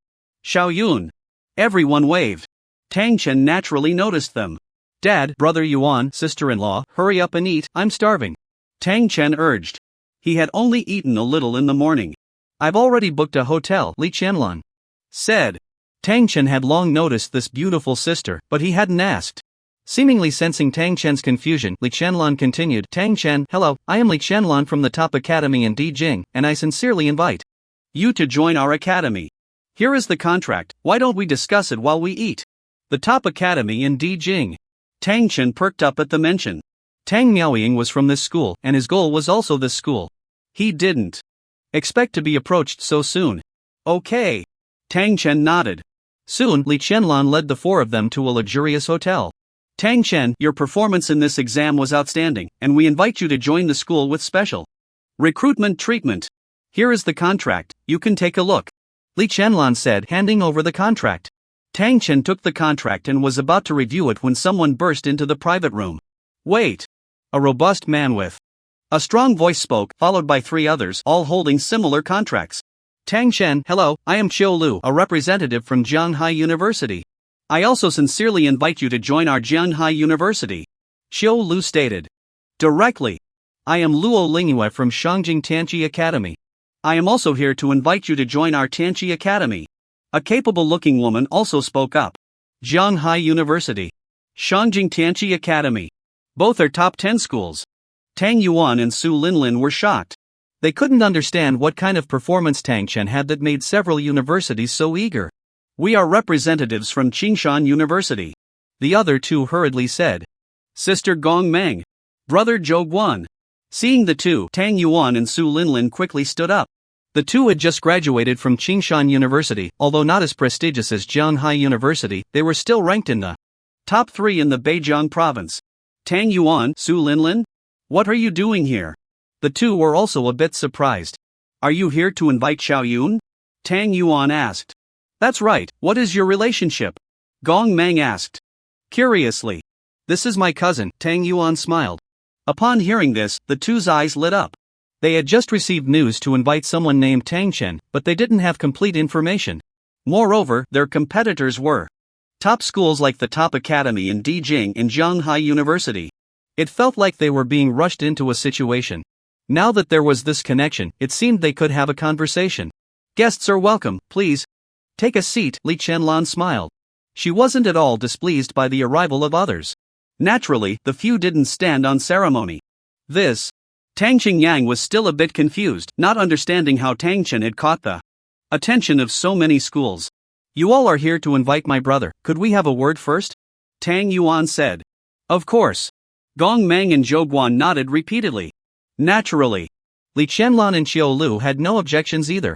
Xiao Yun. Everyone waved. Tang Chen naturally noticed them. Dad, Brother Yuan, sister-in-law, hurry up and eat, I'm starving. Tang Chen urged. He had only eaten a little in the morning. I've already booked a hotel, Li Qianlan said. Tang Chen had long noticed this beautiful sister, but he hadn't asked. Seemingly sensing Tang Chen's confusion, Li Qianlan continued, Tang Chen, hello, I am Li Qianlan from the top academy in Dijing, and I sincerely invite you to join our academy. Here is the contract, why don't we discuss it while we eat? The top academy in Dijing. Tang Chen perked up at the mention. Tang Miaoying was from this school, and his goal was also this school. He didn't expect to be approached so soon. Okay. Tang Chen nodded. Soon, Li Qianlan led the 4 of them to a luxurious hotel. Tang Chen, your performance in this exam was outstanding, and we invite you to join the school with special recruitment treatment. Here is the contract, you can take a look. Li Qianlan said, handing over the contract. Tang Chen took the contract and was about to review it when someone burst into the private room. Wait! A robust man with a strong voice spoke, followed by 3 others, all holding similar contracts. Tang Chen, hello, I am Qiu Lu, a representative from Jianghai University. I also sincerely invite you to join our Jianghai University. Qiu Lu stated. Directly. I am Luo Lingyue from Shangjing Tianqi Academy. I am also here to invite you to join our Tianqi Academy. A capable-looking woman also spoke up. Jianghai University. Shangjing Tianqi Academy. Both are top 10 schools. Tang Yuan and Su Linlin were shocked. They couldn't understand what kind of performance Tang Chen had that made several universities so eager. We are representatives from Qingshan University. The other 2 hurriedly said. Sister Gong Meng. Brother Zhou Guan. Seeing the 2, Tang Yuan and Su Linlin quickly stood up. The 2 had just graduated from Qingshan University, although not as prestigious as Jianghai University, they were still ranked in the top 3 in the Beijiang province. Tang Yuan, Su Linlin? What are you doing here? The 2 were also a bit surprised. Are you here to invite Xiao Yun? Tang Yuan asked. That's right, what is your relationship? Gong Meng asked. Curiously. This is my cousin, Tang Yuan smiled. Upon hearing this, the 2's eyes lit up. They had just received news to invite someone named Tang Chen, but they didn't have complete information. Moreover, their competitors were top schools like the top academy in Dijing and Jianghai University. It felt like they were being rushed into a situation. Now that there was this connection, it seemed they could have a conversation. Guests are welcome, please. Take a seat, Li Qianlan smiled. She wasn't at all displeased by the arrival of others. Naturally, the few didn't stand on ceremony. Tang Qingyang was still a bit confused, not understanding how Tang Chen had caught the attention of so many schools. You all are here to invite my brother, could we have a word first? Tang Yuan said. Of course. Gong Meng and Zhou Guan nodded repeatedly. Naturally. Li Qianlan and Xiao Lu had no objections either.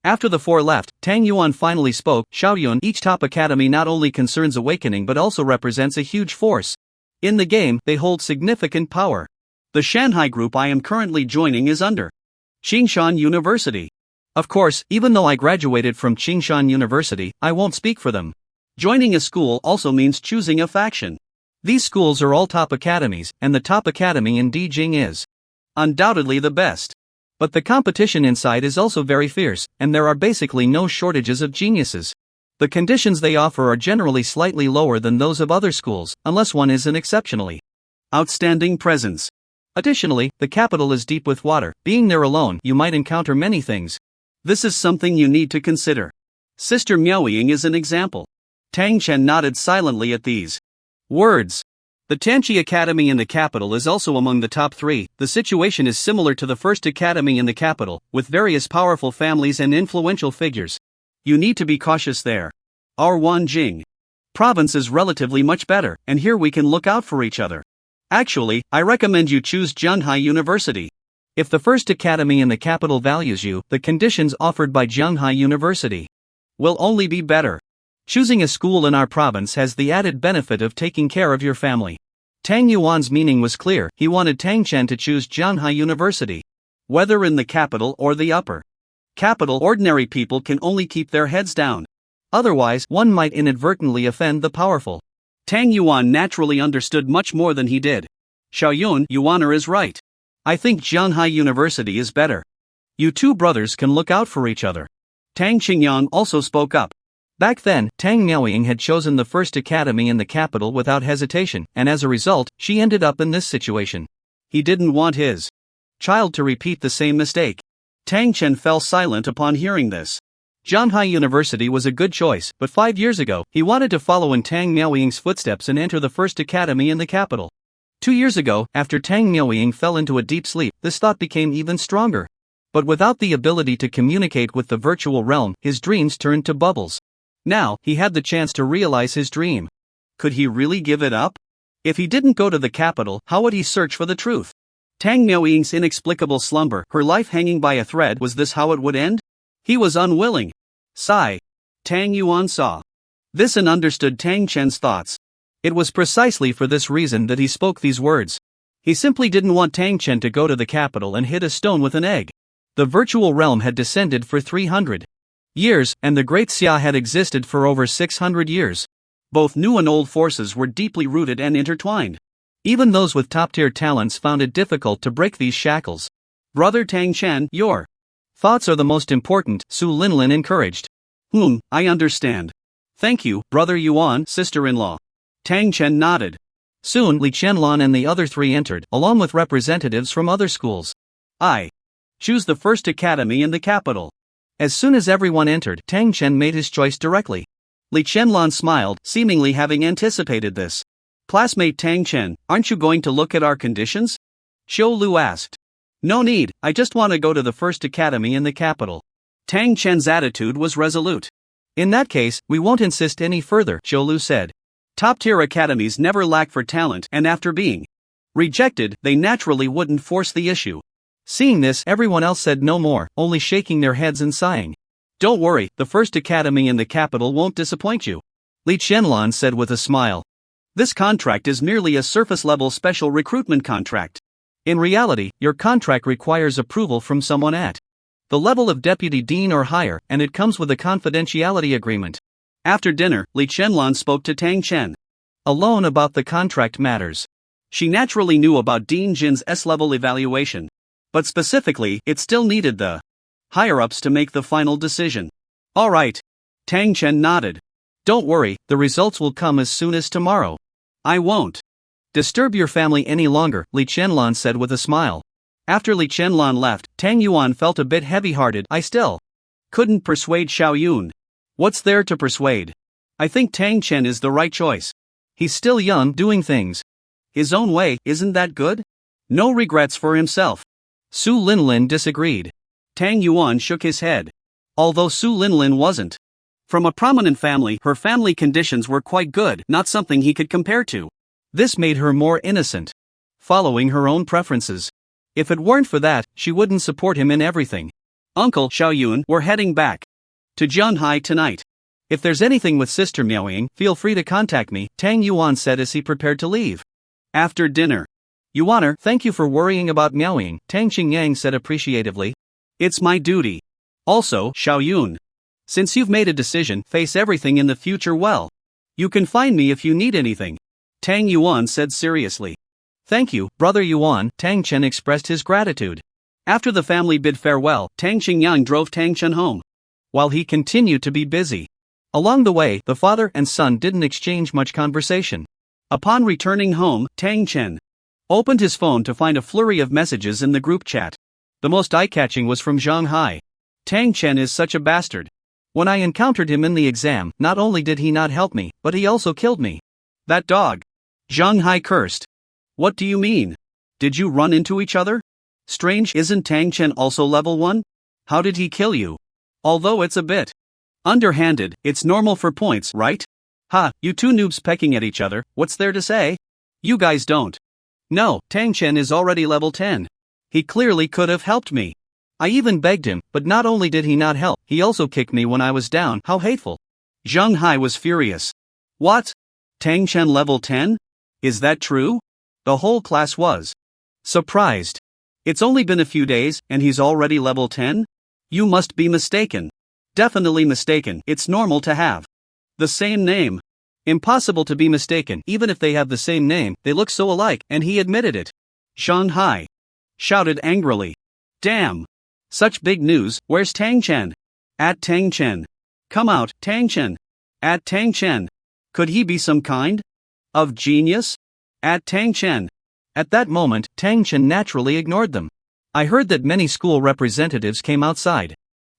After the four left, Tang Yuan finally spoke. Shaoyun, each top academy not only concerns awakening but also represents a huge force. In the game, they hold significant power. The Shanghai group I am currently joining is under Qingshan University. Of course, even though I graduated from Qingshan University, I won't speak for them. Joining a school also means choosing a faction. These schools are all top academies, and the top academy in Dijing is undoubtedly the best. But the competition inside is also very fierce, and there are basically no shortages of geniuses. The conditions they offer are generally slightly lower than those of other schools, unless one is an exceptionally outstanding presence. Additionally, the capital is deep with water. Being there alone, you might encounter many things. This is something you need to consider. Sister Miaoying is an example. Tang Chen nodded silently at these words. The Tanchi Academy in the capital is also among the top 3. The situation is similar to the first academy in the capital, with various powerful families and influential figures. You need to be cautious there. Our Wanjing province is relatively much better, and here we can look out for each other. Actually, I recommend you choose Jianghai University. If the first academy in the capital values you, the conditions offered by Jianghai University will only be better. Choosing a school in our province has the added benefit of taking care of your family. Tang Yuan's meaning was clear. He wanted Tang Chen to choose Jianghai University. Whether in the capital or the upper capital, ordinary people can only keep their heads down. Otherwise, one might inadvertently offend the powerful. Tang Yuan naturally understood much more than he did. Shaoyun, Yuaner is right. I think Jianghai University is better. You two brothers can look out for each other. Tang Qingyang also spoke up. Back then, Tang Miaoying had chosen the first academy in the capital without hesitation, and as a result, she ended up in this situation. He didn't want his child to repeat the same mistake. Tang Chen fell silent upon hearing this. Jianghai University was a good choice, but 5 years ago, he wanted to follow in Tang Miaoying's footsteps and enter the first academy in the capital. 2 years ago, after Tang Miaoying fell into a deep sleep, this thought became even stronger. But without the ability to communicate with the virtual realm, his dreams turned to bubbles. Now, he had the chance to realize his dream. Could he really give it up? If he didn't go to the capital, how would he search for the truth? Tang Miaoying's inexplicable slumber, her life hanging by a thread, was this how it would end? He was unwilling. Sigh. Tang Yuan saw this and understood Tang Chen's thoughts. It was precisely for this reason that he spoke these words. He simply didn't want Tang Chen to go to the capital and hit a stone with an egg. The virtual realm had descended for 300 years, and the Great Xia had existed for over 600 years. Both new and old forces were deeply rooted and intertwined. Even those with top-tier talents found it difficult to break these shackles. Brother Tang Chen, your thoughts are the most important, Su Linlin encouraged. I understand. Thank you, Brother Yuan, sister-in-law. Tang Chen nodded. Soon Li Qianlan and the other 3 entered, along with representatives from other schools. I choose the first academy in the capital. As soon as everyone entered, Tang Chen made his choice directly. Li Qianlan smiled, seemingly having anticipated this. Classmate Tang Chen, aren't you going to look at our conditions? Xiao Lu asked. No need, I just want to go to the first academy in the capital. Tang Chen's attitude was resolute. In that case, we won't insist any further, Xiao Lu said. Top-tier academies never lack for talent, and after being rejected, they naturally wouldn't force the issue. Seeing this, everyone else said no more, only shaking their heads and sighing. Don't worry, the first academy in the capital won't disappoint you. Li Qianlan said with a smile. This contract is merely a surface-level special recruitment contract. In reality, your contract requires approval from someone at the level of deputy dean or higher, and it comes with a confidentiality agreement. After dinner, Li Qianlan spoke to Tang Chen alone about the contract matters. She naturally knew about Dean Jin's S-level evaluation. But specifically, it still needed the higher-ups to make the final decision. All right. Tang Chen nodded. Don't worry, the results will come as soon as tomorrow. I won't disturb your family any longer, Li Qianlan said with a smile. After Li Qianlan left, Tang Yuan felt a bit heavy-hearted. I still couldn't persuade Shaoyun. What's there to persuade? I think Tang Chen is the right choice. He's still young, doing things his own way, isn't that good? No regrets for himself. Su Linlin disagreed. Tang Yuan shook his head. Although Su Linlin wasn't From a prominent family, her family conditions were quite good, not something he could compare to. This made her more innocent, following her own preferences. If it weren't for that, she wouldn't support him in everything. Uncle Xiaoyun, we're heading back to Zhanghai tonight. If there's anything with Sister Miaoying, feel free to contact me, Tang Yuan said as he prepared to leave. After dinner. Yuaner, thank you for worrying about Miaoying, Tang Qingyang said appreciatively. It's my duty. Also, Xiaoyun. Since you've made a decision, face everything in the future well. You can find me if you need anything. Tang Yuan said seriously. Thank you, Brother Yuan, Tang Chen expressed his gratitude. After the family bid farewell, Tang Qingyang drove Tang Chen home, while he continued to be busy. Along the way, the father and son didn't exchange much conversation. Upon returning home, Tang Chen opened his phone to find a flurry of messages in the group chat. The most eye-catching was from Zhang Hai. Tang Chen is such a bastard. When I encountered him in the exam, not only did he not help me, but he also killed me. That dog. Zhang Hai cursed. What do you mean? Did you run into each other? Strange, isn't Tang Chen also level 1? How did he kill you? Although it's a bit underhanded, it's normal for points, right? Ha, you two noobs pecking at each other, what's there to say? You guys don't. No, Tang Chen is already level 10. He clearly could have helped me. I even begged him, but not only did he not help, he also kicked me when I was down. How hateful. Zhang Hai was furious. What? Tang Chen level 10? Is that true? The whole class was surprised. It's only been a few days, and he's already level 10? You must be mistaken. Definitely mistaken, it's normal to have the same name. Impossible to be mistaken, even if they have the same name, they look so alike, and he admitted it. Zhang Hai shouted angrily. Damn. Such big news, where's Tang Chen? At Tang Chen. Come out, Tang Chen. At Tang Chen. Could he be some kind of genius? At Tang Chen. At that moment, Tang Chen naturally ignored them. I heard that many school representatives came outside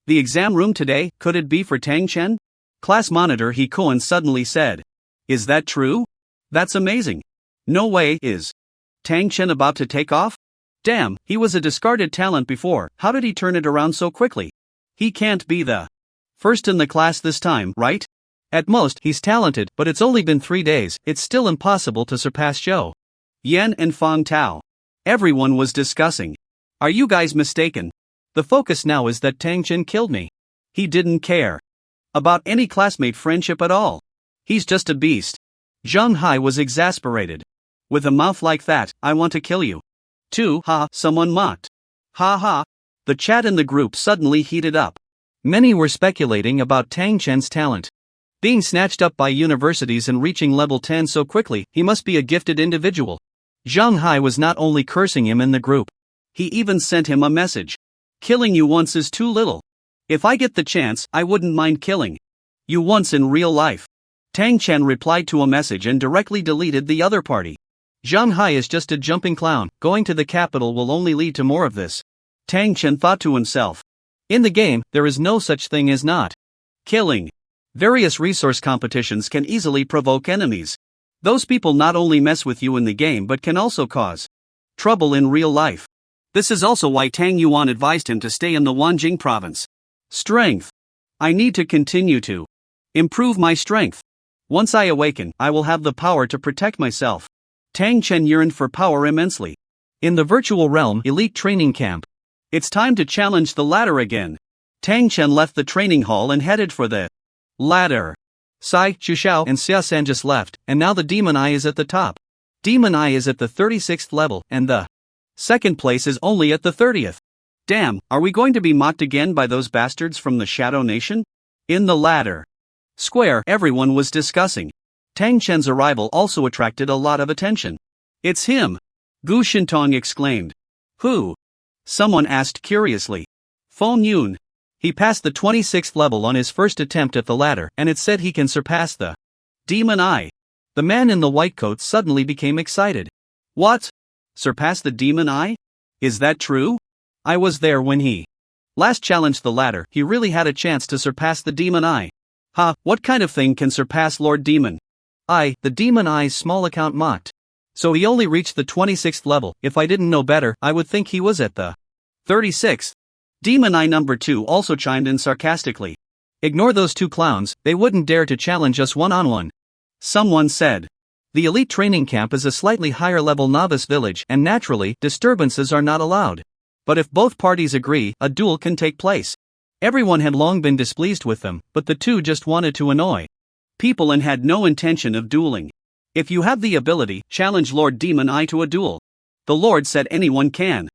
the exam room today, could it be for Tang Chen? Class monitor He Kuan suddenly said. Is that true? That's amazing. No way, is Tang Chen about to take off? Damn, he was a discarded talent before, how did he turn it around so quickly? He can't be the first in the class this time, right? At most, he's talented, but it's only been 3 days, it's still impossible to surpass Zhou Yan and Fang Tao. Everyone was discussing. Are you guys mistaken? The focus now is that Tang Chen killed me. He didn't care about any classmate friendship at all. He's just a beast. Zhang Hai was exasperated. With a mouth like that, I want to kill you. Too, ha, someone mocked. Ha ha. The chat in the group suddenly heated up. Many were speculating about Tang Chen's talent. Being snatched up by universities and reaching level 10 so quickly, he must be a gifted individual. Zhang Hai was not only cursing him in the group, he even sent him a message. Killing you once is too little. If I get the chance, I wouldn't mind killing you once in real life. Tang Chen replied to a message and directly deleted the other party. Zhang Hai is just a jumping clown, going to the capital will only lead to more of this. Tang Chen thought to himself. In the game, there is no such thing as not killing. Various resource competitions can easily provoke enemies. Those people not only mess with you in the game but can also cause trouble in real life. This is also why Tang Yuan advised him to stay in the Wanjing province. Strength. I need to continue to improve my strength. Once I awaken, I will have the power to protect myself. Tang Chen yearned for power immensely. In the virtual realm elite training camp. It's time to challenge the ladder again. Tang Chen left the training hall and headed for the ladder. Sai, Chuxiao and Xia just left, and now the Demon Eye is at the top. Demon Eye is at the 36th level, and the second place is only at the 30th. Damn, are we going to be mocked again by those bastards from the Shadow Nation? In the ladder square, everyone was discussing. Tang Chen's arrival also attracted a lot of attention. It's him! Gu Shintong exclaimed. Who? Someone asked curiously. Feng Yun. He passed the 26th level on his first attempt at the ladder, and it said he can surpass the Demon Eye. The man in the white coat suddenly became excited. What? Surpass the Demon Eye? Is that true? I was there when he last challenged the ladder, he really had a chance to surpass the Demon Eye. Ha, what kind of thing can surpass Lord Demon Eye? The Demon Eye's small account mocked. So he only reached the 26th level, if I didn't know better, I would think he was at the 36th. Demon Eye number 2 also chimed in sarcastically. Ignore those two clowns, they wouldn't dare to challenge us one-on-one. Someone said. The elite training camp is a slightly higher level novice village and naturally, disturbances are not allowed. But if both parties agree, a duel can take place. Everyone had long been displeased with them, but the two just wanted to annoy people and had no intention of dueling. If you have the ability, challenge Lord Demon Eye to a duel. The Lord said anyone can.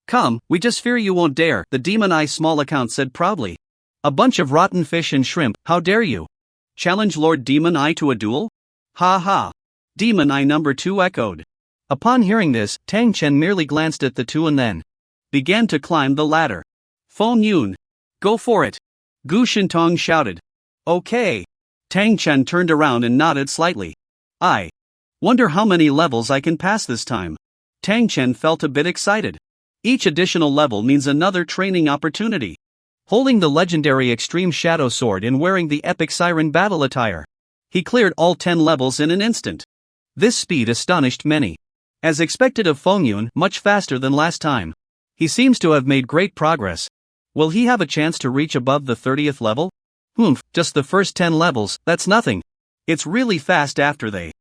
Come, we just fear you won't dare, the Demon Eye small account said proudly. A bunch of rotten fish and shrimp, how dare you? Challenge Lord Demon Eye to a duel? Ha ha. Demon Eye number 2 echoed. Upon hearing this, Tang Chen merely glanced at the two and then began to climb the ladder. Feng Yun. Go for it. Gu Shintong shouted. Okay. Tang Chen turned around and nodded slightly. I wonder how many levels I can pass this time. Tang Chen felt a bit excited. Each additional level means another training opportunity. Holding the legendary Extreme Shadow Sword and wearing the epic Siren battle attire, he cleared all 10 levels in an instant. This speed astonished many. As expected of Feng Yun, much faster than last time. He seems to have made great progress. Will he have a chance to reach above the 30th level? Just the first 10 levels, that's nothing. It's really fast after the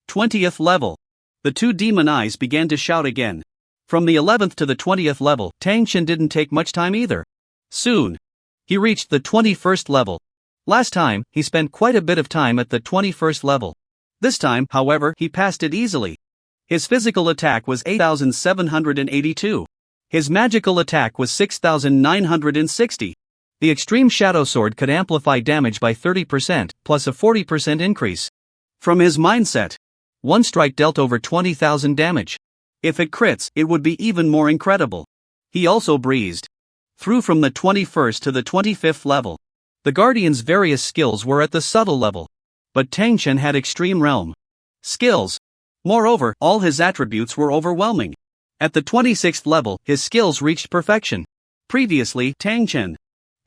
20th level. The two demon eyes began to shout again. From the 11th to the 20th level, Tang Chen didn't take much time either. Soon, he reached the 21st level. Last time, he spent quite a bit of time at the 21st level. This time, however, he passed it easily. His physical attack was 8,782. His magical attack was 6,960. The Extreme Shadow Sword could amplify damage by 30%, plus a 40% increase. From his mindset, one strike dealt over 20,000 damage. If it crits, it would be even more incredible. He also breezed through from the 21st to the 25th level. The Guardian's various skills were at the subtle level. But Tang Chen had extreme realm skills. Moreover, all his attributes were overwhelming. At the 26th level, his skills reached perfection. Previously, Tang Chen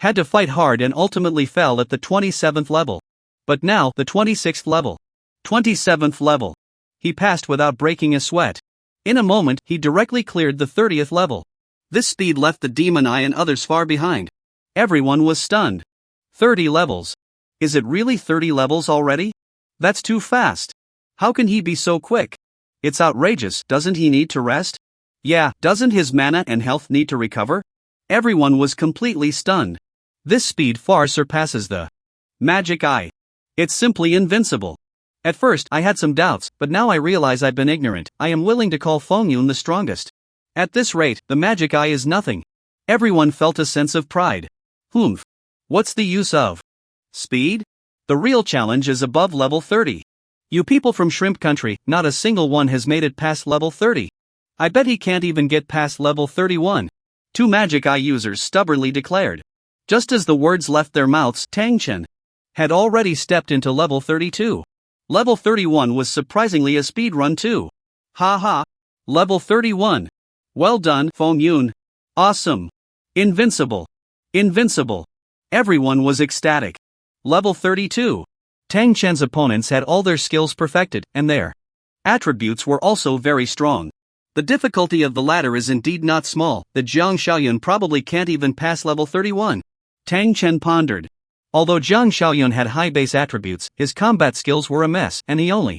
had to fight hard and ultimately fell at the 27th level. But now, the 26th level, 27th level, he passed without breaking a sweat. In a moment, he directly cleared the 30th level. This speed left the Demon Eye and others far behind. Everyone was stunned. 30 levels. Is it really 30 levels already? That's too fast. How can he be so quick? It's outrageous, doesn't he need to rest? Yeah, doesn't his mana and health need to recover? Everyone was completely stunned. This speed far surpasses the Magic Eye. It's simply invincible. At first, I had some doubts, but now I realize I've been ignorant. I am willing to call Feng Yun the strongest. At this rate, the Magic Eye is nothing. Everyone felt a sense of pride. What's the use of speed? The real challenge is above level 30. You people from Shrimp Country, not a single one has made it past level 30. I bet he can't even get past level 31. Two Magic Eye users stubbornly declared. Just as the words left their mouths, Tang Chen had already stepped into level 32. Level 31 was surprisingly a speed run too. Ha ha. Level 31. Well done, Feng Yun. Awesome. Invincible. Invincible. Everyone was ecstatic. Level 32. Tang Chen's opponents had all their skills perfected, and their attributes were also very strong. The difficulty of the latter is indeed not small. The Jiang Xiaoyun probably can't even pass level 31. Tang Chen pondered. Although Jiang Xiaoyun had high base attributes, his combat skills were a mess, and he only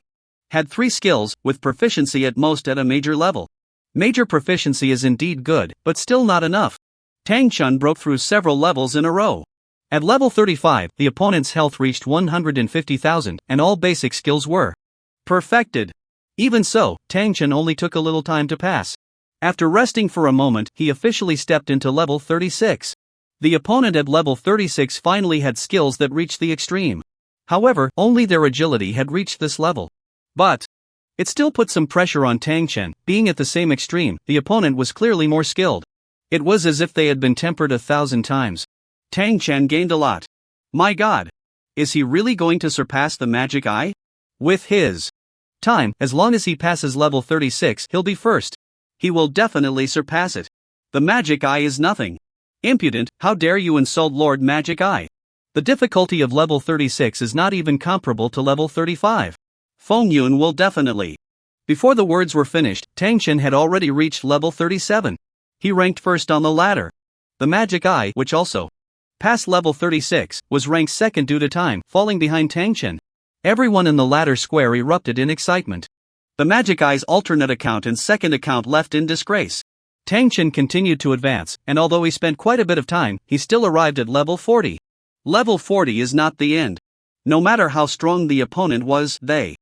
had 3 skills, with proficiency at most at a major level. Major proficiency is indeed good, but still not enough. Tang Chen broke through several levels in a row. At level 35, the opponent's health reached 150,000, and all basic skills were perfected. Even so, Tang Chen only took a little time to pass. After resting for a moment, he officially stepped into level 36. The opponent at level 36 finally had skills that reached the extreme. However, only their agility had reached this level. But it still put some pressure on Tang Chen. Being at the same extreme, the opponent was clearly more skilled. It was as if they had been tempered 1,000 times. Tang Chen gained a lot. My god. Is he really going to surpass the Magic Eye? With his time, as long as he passes level 36, he'll be first. He will definitely surpass it. The Magic Eye is nothing. Impudent, how dare you insult Lord Magic Eye? The difficulty of level 36 is not even comparable to level 35. Feng Yun will definitely. Before the words were finished, Tang Chen had already reached level 37. He ranked first on the ladder. The Magic Eye, which also Past level 36, was ranked second due to time, falling behind Tang Chen. Everyone in the latter square erupted in excitement. The Magic Eye's alternate account and second account left in disgrace. Tang Chen continued to advance, and although he spent quite a bit of time, he still arrived at level 40. Level 40 is not the end. No matter how strong the opponent was, they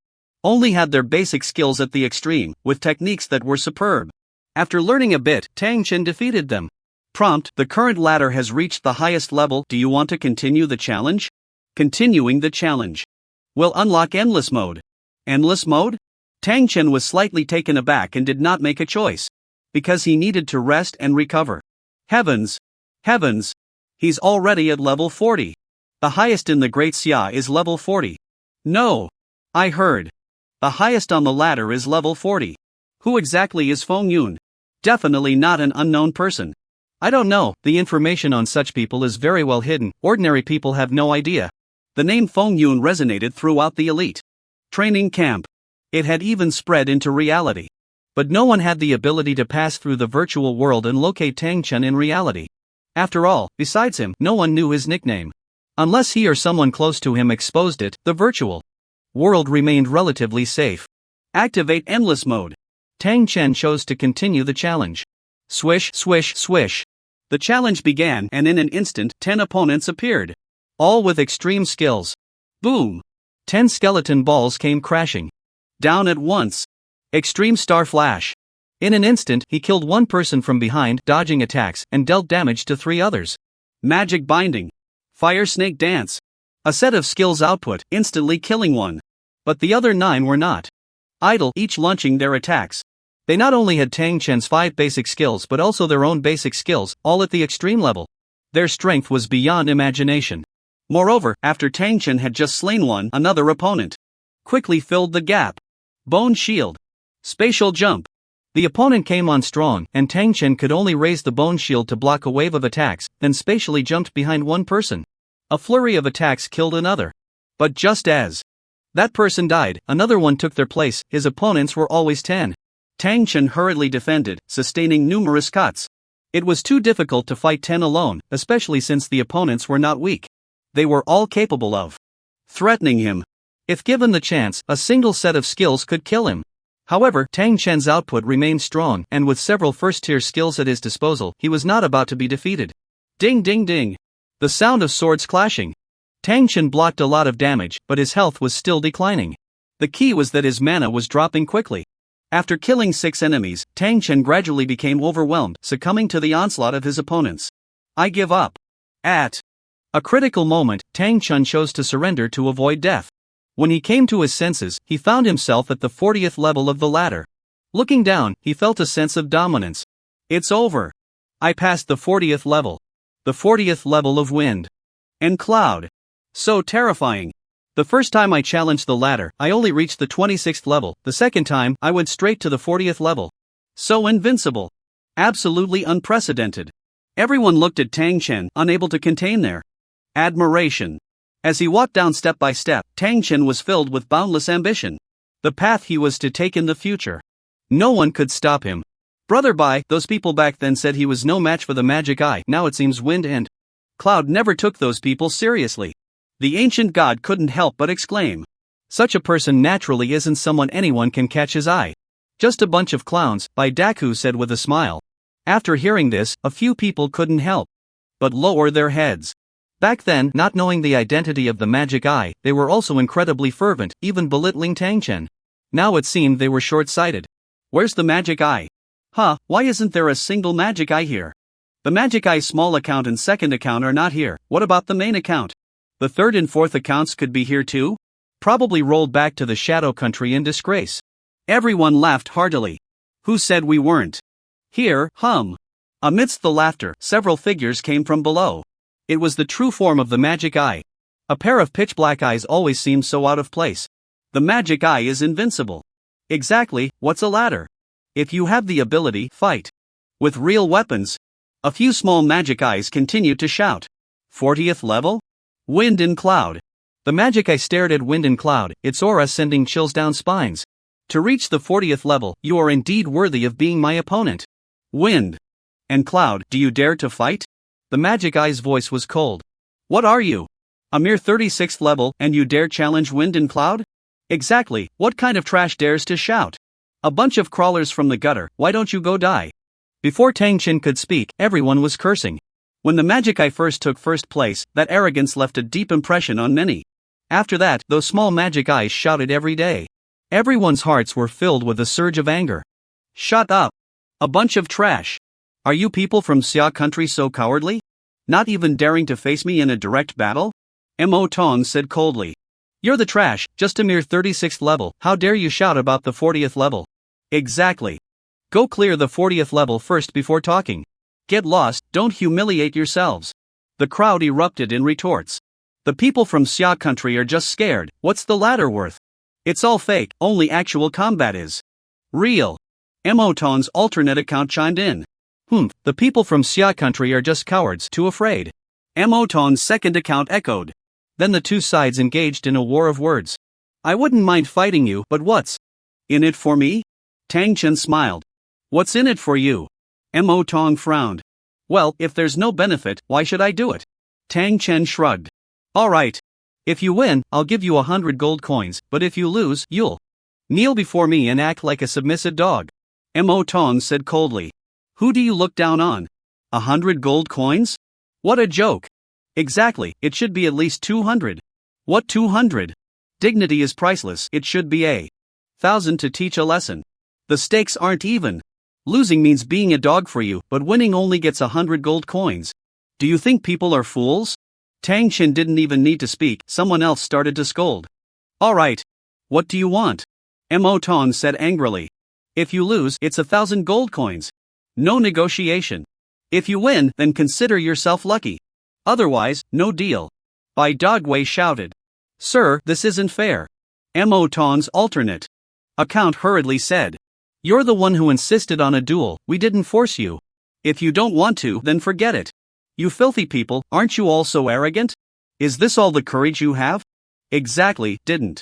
only had their basic skills at the extreme, with techniques that were superb. After learning a bit, Tang Chen defeated them. Prompt: the current ladder has reached the highest level. Do you want to continue the challenge? Continuing the challenge will unlock Endless Mode. Endless Mode? Tang Chen was slightly taken aback and did not make a choice. Because he needed to rest and recover. Heavens! Heavens! He's already at level 40. The highest in the Great Xia is level 40. No! I heard. The highest on the ladder is level 40. Who exactly is Feng Yun? Definitely not an unknown person. I don't know, the information on such people is very well hidden, ordinary people have no idea. The name Feng Yun resonated throughout the elite training camp. It had even spread into reality. But no one had the ability to pass through the virtual world and locate Tang Chen in reality. After all, besides him, no one knew his nickname. Unless he or someone close to him exposed it, the virtual world remained relatively safe. Activate Endless Mode. Tang Chen chose to continue the challenge. Swish, swish, swish. The challenge began, and in an instant, 10 opponents appeared. All with extreme skills. Boom! 10 skeleton balls came crashing down at once. Extreme Star Flash. In an instant, he killed one person from behind, dodging attacks, and dealt damage to 3 others. Magic Binding. Fire Snake Dance. A set of skills output, instantly killing one. But the other 9 were not idle, each launching their attacks. They not only had Tang Chen's 5 basic skills but also their own basic skills, all at the extreme level. Their strength was beyond imagination. Moreover, after Tang Chen had just slain another opponent quickly filled the gap. Bone Shield. Spatial Jump. The opponent came on strong, and Tang Chen could only raise the Bone Shield to block a wave of attacks, then spatially jumped behind one person. A flurry of attacks killed another. But just as that person died, another one took their place. His opponents were always 10. Tang Chen hurriedly defended, sustaining numerous cuts. It was too difficult to fight 10 alone, especially since the opponents were not weak. They were all capable of threatening him. If given the chance, a single set of skills could kill him. However, Tang Chen's output remained strong, and with several first-tier skills at his disposal, he was not about to be defeated. Ding ding ding. The sound of swords clashing. Tang Chen blocked a lot of damage, but his health was still declining. The key was that his mana was dropping quickly. After killing 6 enemies, Tang Chen gradually became overwhelmed, succumbing to the onslaught of his opponents. I give up. At a critical moment, Tang Chen chose to surrender to avoid death. When he came to his senses, he found himself at the 40th level of the ladder. Looking down, he felt a sense of dominance. It's over. I passed the 40th level. The 40th level of wind and cloud. So terrifying. The first time I challenged the ladder, I only reached the 26th level. The second time, I went straight to the 40th level. So invincible. Absolutely unprecedented. Everyone looked at Tang Chen, unable to contain their admiration. As he walked down step by step, Tang Chen was filled with boundless ambition. The path he was to take in the future. No one could stop him. Brother Bai, those people back then said he was no match for the Magic Eye. Now it seems Wind and Cloud never took those people seriously. The ancient god couldn't help but exclaim. Such a person naturally isn't someone anyone can catch his eye. Just a bunch of clowns, Bai Daku said with a smile. After hearing this, a few people couldn't help but lower their heads. Back then, not knowing the identity of the Magic Eye, they were also incredibly fervent, even belittling Tang Chen. Now it seemed they were short-sighted. Where's the Magic Eye? Why isn't there a single Magic Eye here? The Magic Eye's small account and second account are not here. What about the main account? The third and fourth accounts could be here too? Probably rolled back to the Shadow Country in disgrace. Everyone laughed heartily. Who said we weren't here? Amidst the laughter, several figures came from below. It was the true form of the Magic Eye. A pair of pitch-black eyes always seemed so out of place. The Magic Eye is invincible. Exactly, what's a ladder? If you have the ability, fight with real weapons. A few small Magic Eyes continued to shout. 40th level? Wind and Cloud. The Magic Eye stared at Wind and Cloud, its aura sending chills down spines. To reach the 40th level, you are indeed worthy of being my opponent. Wind and Cloud, do you dare to fight? The Magic Eye's voice was cold. What are you? A mere 36th level, and you dare challenge Wind and Cloud? Exactly, what kind of trash dares to shout? A bunch of crawlers from the gutter, why don't you go die? Before Tang Chen could speak, everyone was cursing. When the Magic Eye first took first place, that arrogance left a deep impression on many. After that, those small Magic Eyes shouted every day. Everyone's hearts were filled with a surge of anger. Shut up! A bunch of trash! Are you people from Xia country so cowardly? Not even daring to face me in a direct battle? Mo Tong said coldly. You're the trash, just a mere 36th level, how dare you shout about the 40th level? Exactly. Go clear the 40th level first before talking. Get lost, don't humiliate yourselves. The crowd erupted in retorts. The people from Xia country are just scared, what's the ladder worth? It's all fake, only actual combat is real. Mo Tong's alternate account chimed in. The people from Xia country are just cowards, too afraid. Mo Tong's second account echoed. Then the two sides engaged in a war of words. I wouldn't mind fighting you, but what's in it for me? Tang Chen smiled. What's in it for you? Mo Tong frowned. Well, if there's no benefit, why should I do it? Tang Chen shrugged. Alright. If you win, I'll give you 100 gold coins, but if you lose, you'll kneel before me and act like a submissive dog. Mo Tong said coldly. Who do you look down on? 100 gold coins? What a joke. Exactly, it should be at least 200. What 200? Dignity is priceless, it should be 1,000 to teach a lesson. The stakes aren't even. Losing means being a dog for you, but winning only gets 100 gold coins. Do you think people are fools? Tang Chen didn't even need to speak, someone else started to scold. Alright. What do you want? Mo Tong said angrily. If you lose, it's 1,000 gold coins. No negotiation. If you win, then consider yourself lucky. Otherwise, no deal. Bai Dogwei shouted. Sir, this isn't fair. Mo Tong's alternate account hurriedly said. You're the one who insisted on a duel, we didn't force you. If you don't want to, then forget it. You filthy people, aren't you all so arrogant? Is this all the courage you have? Exactly, didn't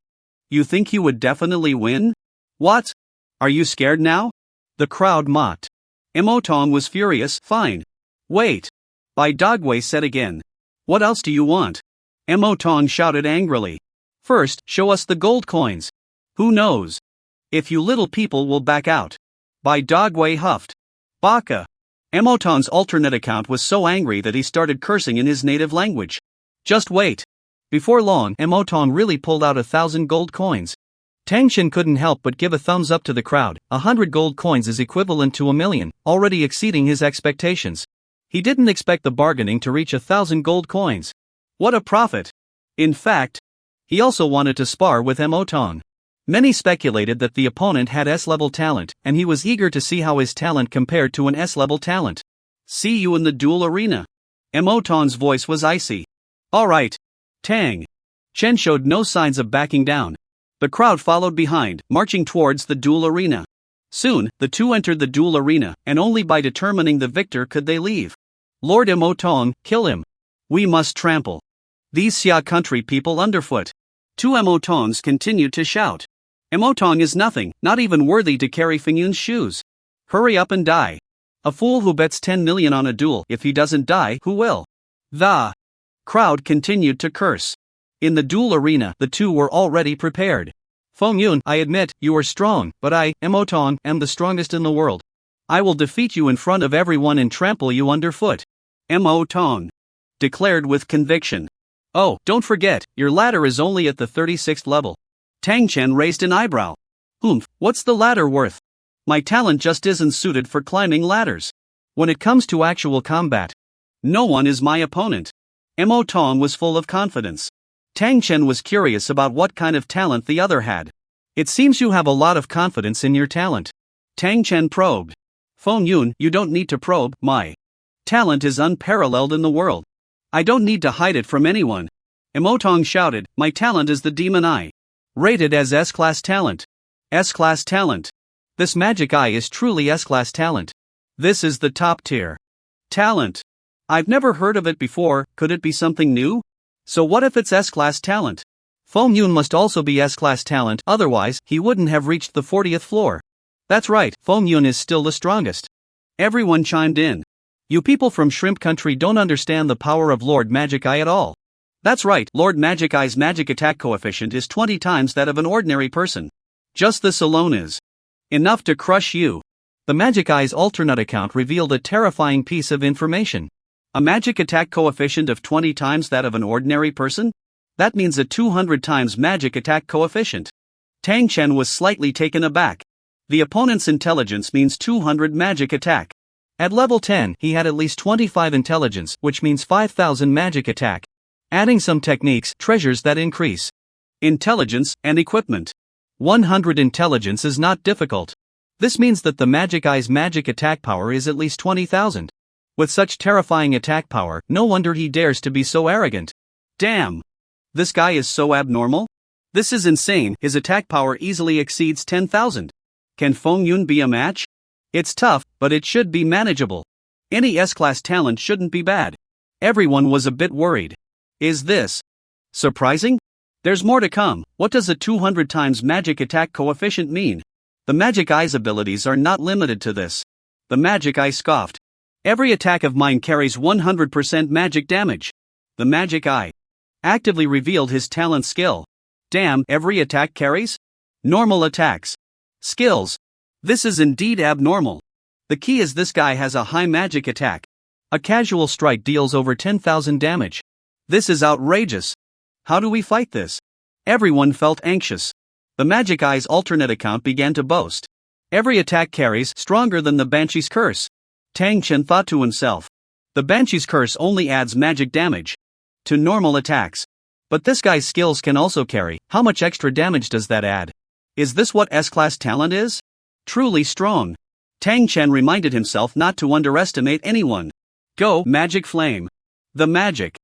you think you would definitely win? What? Are you scared now? The crowd mocked. Mo Tong was furious. Fine. Wait. Bai Dogwei said again. What else do you want? Mo Tong shouted angrily. First, show us the gold coins. Who knows? If you little people will back out. Bai Dogwei huffed. Baka. Mo Tong's alternate account was so angry that he started cursing in his native language. Just wait. Before long, Mo Tong really pulled out 1,000 gold coins. Tang Chen couldn't help but give a thumbs up to the crowd. 100 gold coins is equivalent to 1,000,000, already exceeding his expectations. He didn't expect the bargaining to reach 1,000 gold coins. What a profit! In fact, he also wanted to spar with Mo Tong. Many speculated that the opponent had S-level talent, and he was eager to see how his talent compared to an S-level talent. See you in the duel arena. Mo Tong's voice was icy. Alright. Tang Chen showed no signs of backing down. The crowd followed behind, marching towards the duel arena. Soon, the two entered the duel arena, and only by determining the victor could they leave. Lord Mo Tong, kill him. We must trample these Xia country people underfoot. Two Mo Tongs continued to shout. Mo Tong is nothing, not even worthy to carry Fingyun's shoes. Hurry up and die. A fool who bets 10 million on a duel, if he doesn't die, who will? The crowd continued to curse. In the duel arena, the two were already prepared. Fingyun, I admit, you are strong, but I, Mo Tong, am the strongest in the world. I will defeat you in front of everyone and trample you underfoot. Mo Tong declared with conviction. Oh, don't forget, your ladder is only at the 36th level. Tang Chen raised an eyebrow. What's the ladder worth? My talent just isn't suited for climbing ladders. When it comes to actual combat, no one is my opponent. Mo Tong was full of confidence. Tang Chen was curious about what kind of talent the other had. It seems you have a lot of confidence in your talent. Tang Chen probed. Fingyun, you don't need to probe, my talent is unparalleled in the world. I don't need to hide it from anyone. Mo Tong shouted, my talent is the demon eye. Rated as S-class talent. S-class talent. This magic eye is truly S-class talent. This is the top tier talent. I've never heard of it before, could it be something new? So what if it's S-class talent? Fingyun must also be S-class talent, otherwise, he wouldn't have reached the 40th floor. That's right, Fingyun is still the strongest. Everyone chimed in. You people from Shrimp Country don't understand the power of Lord Magic Eye at all. That's right, Lord Magic Eye's magic attack coefficient is 20 times that of an ordinary person. Just this alone is enough to crush you. The Magic Eye's alternate account revealed a terrifying piece of information. A magic attack coefficient of 20 times that of an ordinary person? That means a 200 times magic attack coefficient. Tang Chen was slightly taken aback. The opponent's intelligence means 200 magic attack. At level 10, he had at least 25 intelligence, which means 5,000 magic attack. Adding some techniques, treasures that increase intelligence and equipment. 100 intelligence is not difficult. This means that the Magic Eye's magic attack power is at least 20,000. With such terrifying attack power, no wonder he dares to be so arrogant. Damn! This guy is so abnormal? This is insane, his attack power easily exceeds 10,000. Can Feng Yun be a match? It's tough, but it should be manageable. Any S-class talent shouldn't be bad. Everyone was a bit worried. Is this surprising? There's more to come. What does a 200 times magic attack coefficient mean? The Magic Eye's abilities are not limited to this. The Magic Eye scoffed. Every attack of mine carries 100% magic damage. The Magic Eye actively revealed his talent skill. Damn, every attack carries? Normal attacks. Skills. This is indeed abnormal. The key is this guy has a high magic attack. A casual strike deals over 10,000 damage. This is outrageous. How do we fight this? Everyone felt anxious. The Magic Eye's alternate account began to boast. Every attack carries stronger than the Banshee's curse. Tang Chen thought to himself. The Banshee's curse only adds magic damage to normal attacks. But this guy's skills can also carry. How much extra damage does that add? Is this what S-class talent is? Truly strong. Tang Chen reminded himself not to underestimate anyone. Go, Magic Flame. The magic.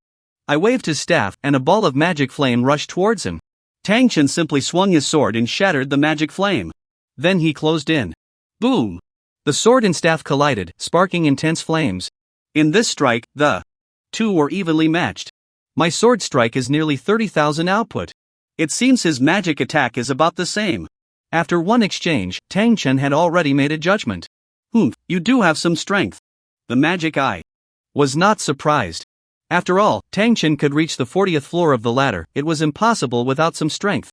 I waved his staff, and a ball of magic flame rushed towards him. Tang Chen simply swung his sword and shattered the magic flame. Then he closed in. Boom! The sword and staff collided, sparking intense flames. In this strike, the two were evenly matched. My sword strike is nearly 30,000 output. It seems his magic attack is about the same. After one exchange, Tang Chen had already made a judgment. You do have some strength. The Magic Eye was not surprised. After all, Tang Chen could reach the 40th floor of the ladder. It was impossible without some strength.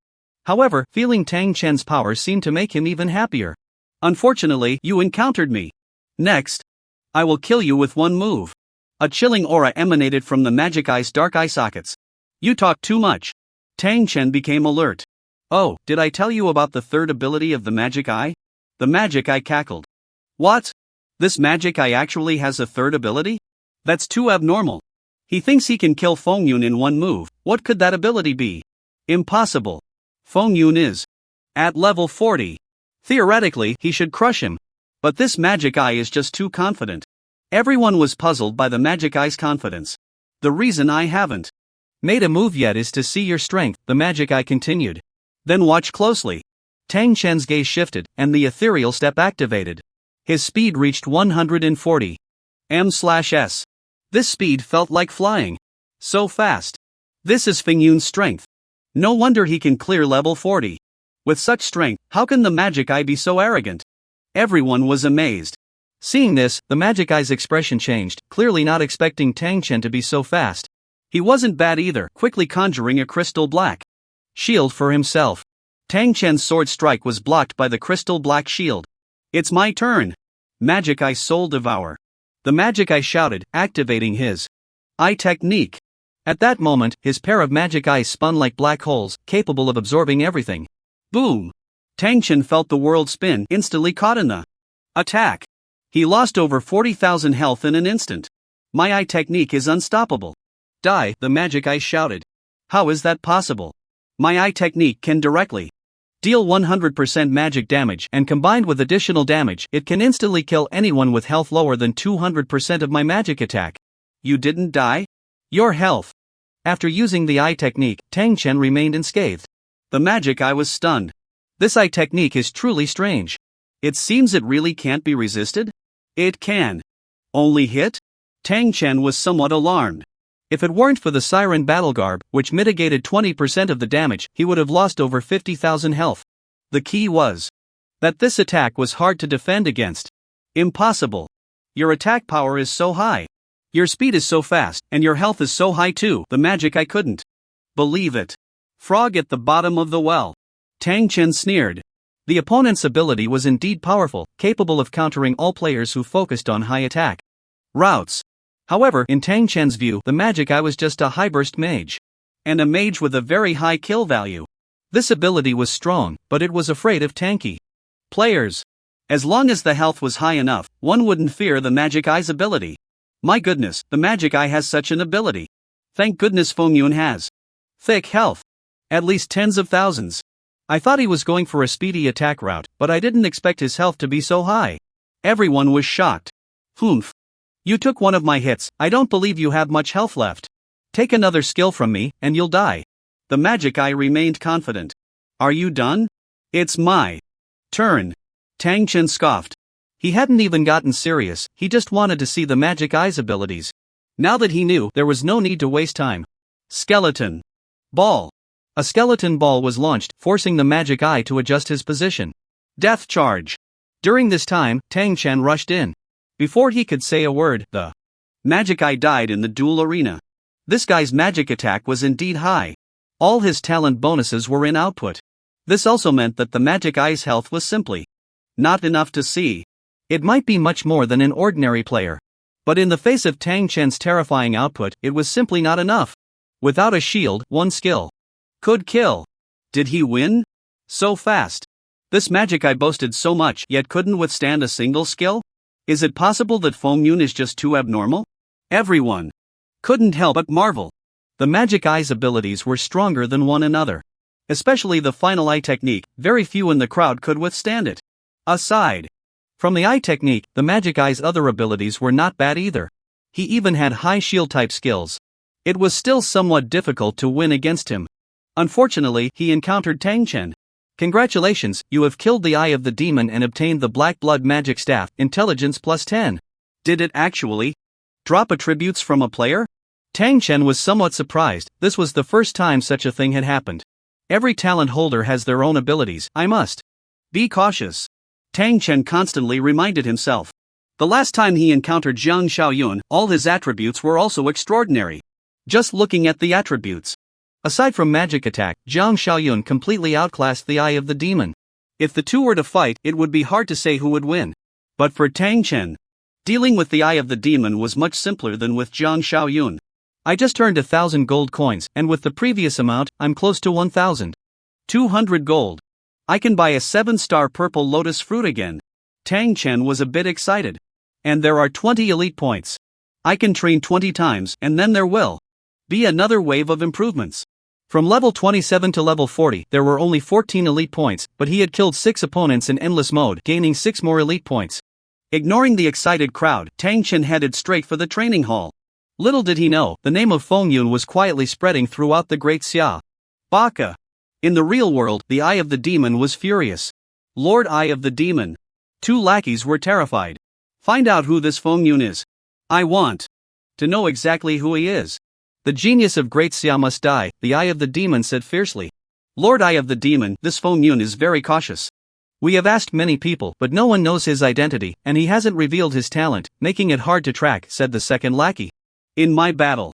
However, feeling Tang Chen's power seemed to make him even happier. Unfortunately, you encountered me. Next, I will kill you with one move. A chilling aura emanated from the Magic Eye's dark eye sockets. You talk too much. Tang Chen became alert. Oh, did I tell you about the third ability of the Magic Eye? The Magic Eye cackled. What? This Magic Eye actually has a third ability? That's too abnormal. He thinks he can kill Feng Yun in one move. What could that ability be? Impossible. Feng Yun is at level 40. Theoretically, he should crush him. But this Magic Eye is just too confident. Everyone was puzzled by the Magic Eye's confidence. The reason I haven't made a move yet is to see your strength, the Magic Eye continued. Then watch closely. Tang Chen's gaze shifted, and the ethereal step activated. His speed reached 140 m/s. This speed felt like flying. So fast. This is Feng Yun's strength. No wonder he can clear level 40. With such strength, how can the Magic Eye be so arrogant? Everyone was amazed. Seeing this, the Magic Eye's expression changed, clearly not expecting Tang Chen to be so fast. He wasn't bad either, quickly conjuring a crystal black shield for himself. Tang Chen's sword strike was blocked by the crystal black shield. It's my turn. Magic Eye Soul Devour. The Magic Eye shouted, activating his eye technique. At that moment, his pair of magic eyes spun like black holes, capable of absorbing everything. Boom! Tang Chen felt the world spin, instantly caught in the attack. He lost over 40,000 health in an instant. My eye technique is unstoppable. Die, the Magic Eye shouted. How is that possible? My eye technique can directly deal 100% magic damage, and combined with additional damage, it can instantly kill anyone with health lower than 200% of my magic attack. You didn't die? Your health. After using the eye technique, Tang Chen remained unscathed. The Magic Eye was stunned. This eye technique is truly strange. It seems it really can't be resisted? It can. Only hit? Tang Chen was somewhat alarmed. If it weren't for the Siren Battle Garb, which mitigated 20% of the damage, he would have lost over 50,000 health. The key was that this attack was hard to defend against. Impossible. Your attack power is so high. Your speed is so fast, and your health is so high too. The magic I couldn't believe it. Frog at the bottom of the well. Tang Chen sneered. The opponent's ability was indeed powerful, capable of countering all players who focused on high attack routes. However, in Tang Chen's view, the magic I was just a high-burst mage. And a mage with a very high kill value. This ability was strong, but it was afraid of tanky players. As long as the health was high enough, one wouldn't fear the magic eye's ability. My goodness, the magic eye has such an ability. Thank goodness Feng Yun has thick health. At least tens of thousands. I thought he was going for a speedy attack route, but I didn't expect his health to be so high. Everyone was shocked. Humph. You took one of my hits, I don't believe you have much health left. Take another skill from me, and you'll die. The magic eye remained confident. Are you done? It's my turn. Tang Chen scoffed. He hadn't even gotten serious, he just wanted to see the magic eye's abilities. Now that he knew, there was no need to waste time. Skeleton ball. A skeleton ball was launched, forcing the magic eye to adjust his position. Death charge. During this time, Tang Chen rushed in. Before he could say a word, the magic eye died in the duel arena. This guy's magic attack was indeed high. All his talent bonuses were in output. This also meant that the magic eye's health was simply not enough to see. It might be much more than an ordinary player. But in the face of Tang Chen's terrifying output, it was simply not enough. Without a shield, one skill could kill. Did he win? So fast. This magic eye boasted so much, yet couldn't withstand a single skill? Is it possible that Feng Yun is just too abnormal? Everyone couldn't help but marvel. The magic eye's abilities were stronger than one another. Especially the final eye technique, very few in the crowd could withstand it. Aside from the eye technique, the magic eye's other abilities were not bad either. He even had high shield type skills. It was still somewhat difficult to win against him. Unfortunately, he encountered Tang Chen. Congratulations, you have killed the Eye of the Demon and obtained the Black Blood Magic Staff, Intelligence plus 10. Did it actually drop attributes from a player? Tang Chen was somewhat surprised, this was the first time such a thing had happened. Every talent holder has their own abilities, I must be cautious. Tang Chen constantly reminded himself. The last time he encountered Zhang Xiaoyun, all his attributes were also extraordinary. Just looking at the attributes. Aside from magic attack, Zhang Xiaoyun completely outclassed the Eye of the Demon. If the two were to fight, it would be hard to say who would win. But for Tang Chen, dealing with the Eye of the Demon was much simpler than with Zhang Xiaoyun. I just earned 1,000 gold coins, and with the previous amount, I'm close to 1,200 gold. I can buy a 7-star purple lotus fruit again. Tang Chen was a bit excited. And there are 20 elite points. I can train 20 times, and then there will be another wave of improvements. From level 27 to level 40, there were only 14 elite points, but he had killed 6 opponents in endless mode, gaining 6 more elite points. Ignoring the excited crowd, Tang Chen headed straight for the training hall. Little did he know, the name of Feng Yun was quietly spreading throughout the Great Xia. Baka. In the real world, the Eye of the Demon was furious. Lord Eye of the Demon. 2 lackeys were terrified. Find out who this Feng Yun is. I want to know exactly who he is. The genius of Great Xia must die, the Eye of the Demon said fiercely. Lord Eye of the Demon, this Feng Yun is very cautious. We have asked many people, but no one knows his identity, and he hasn't revealed his talent, making it hard to track, said the second lackey. In my battle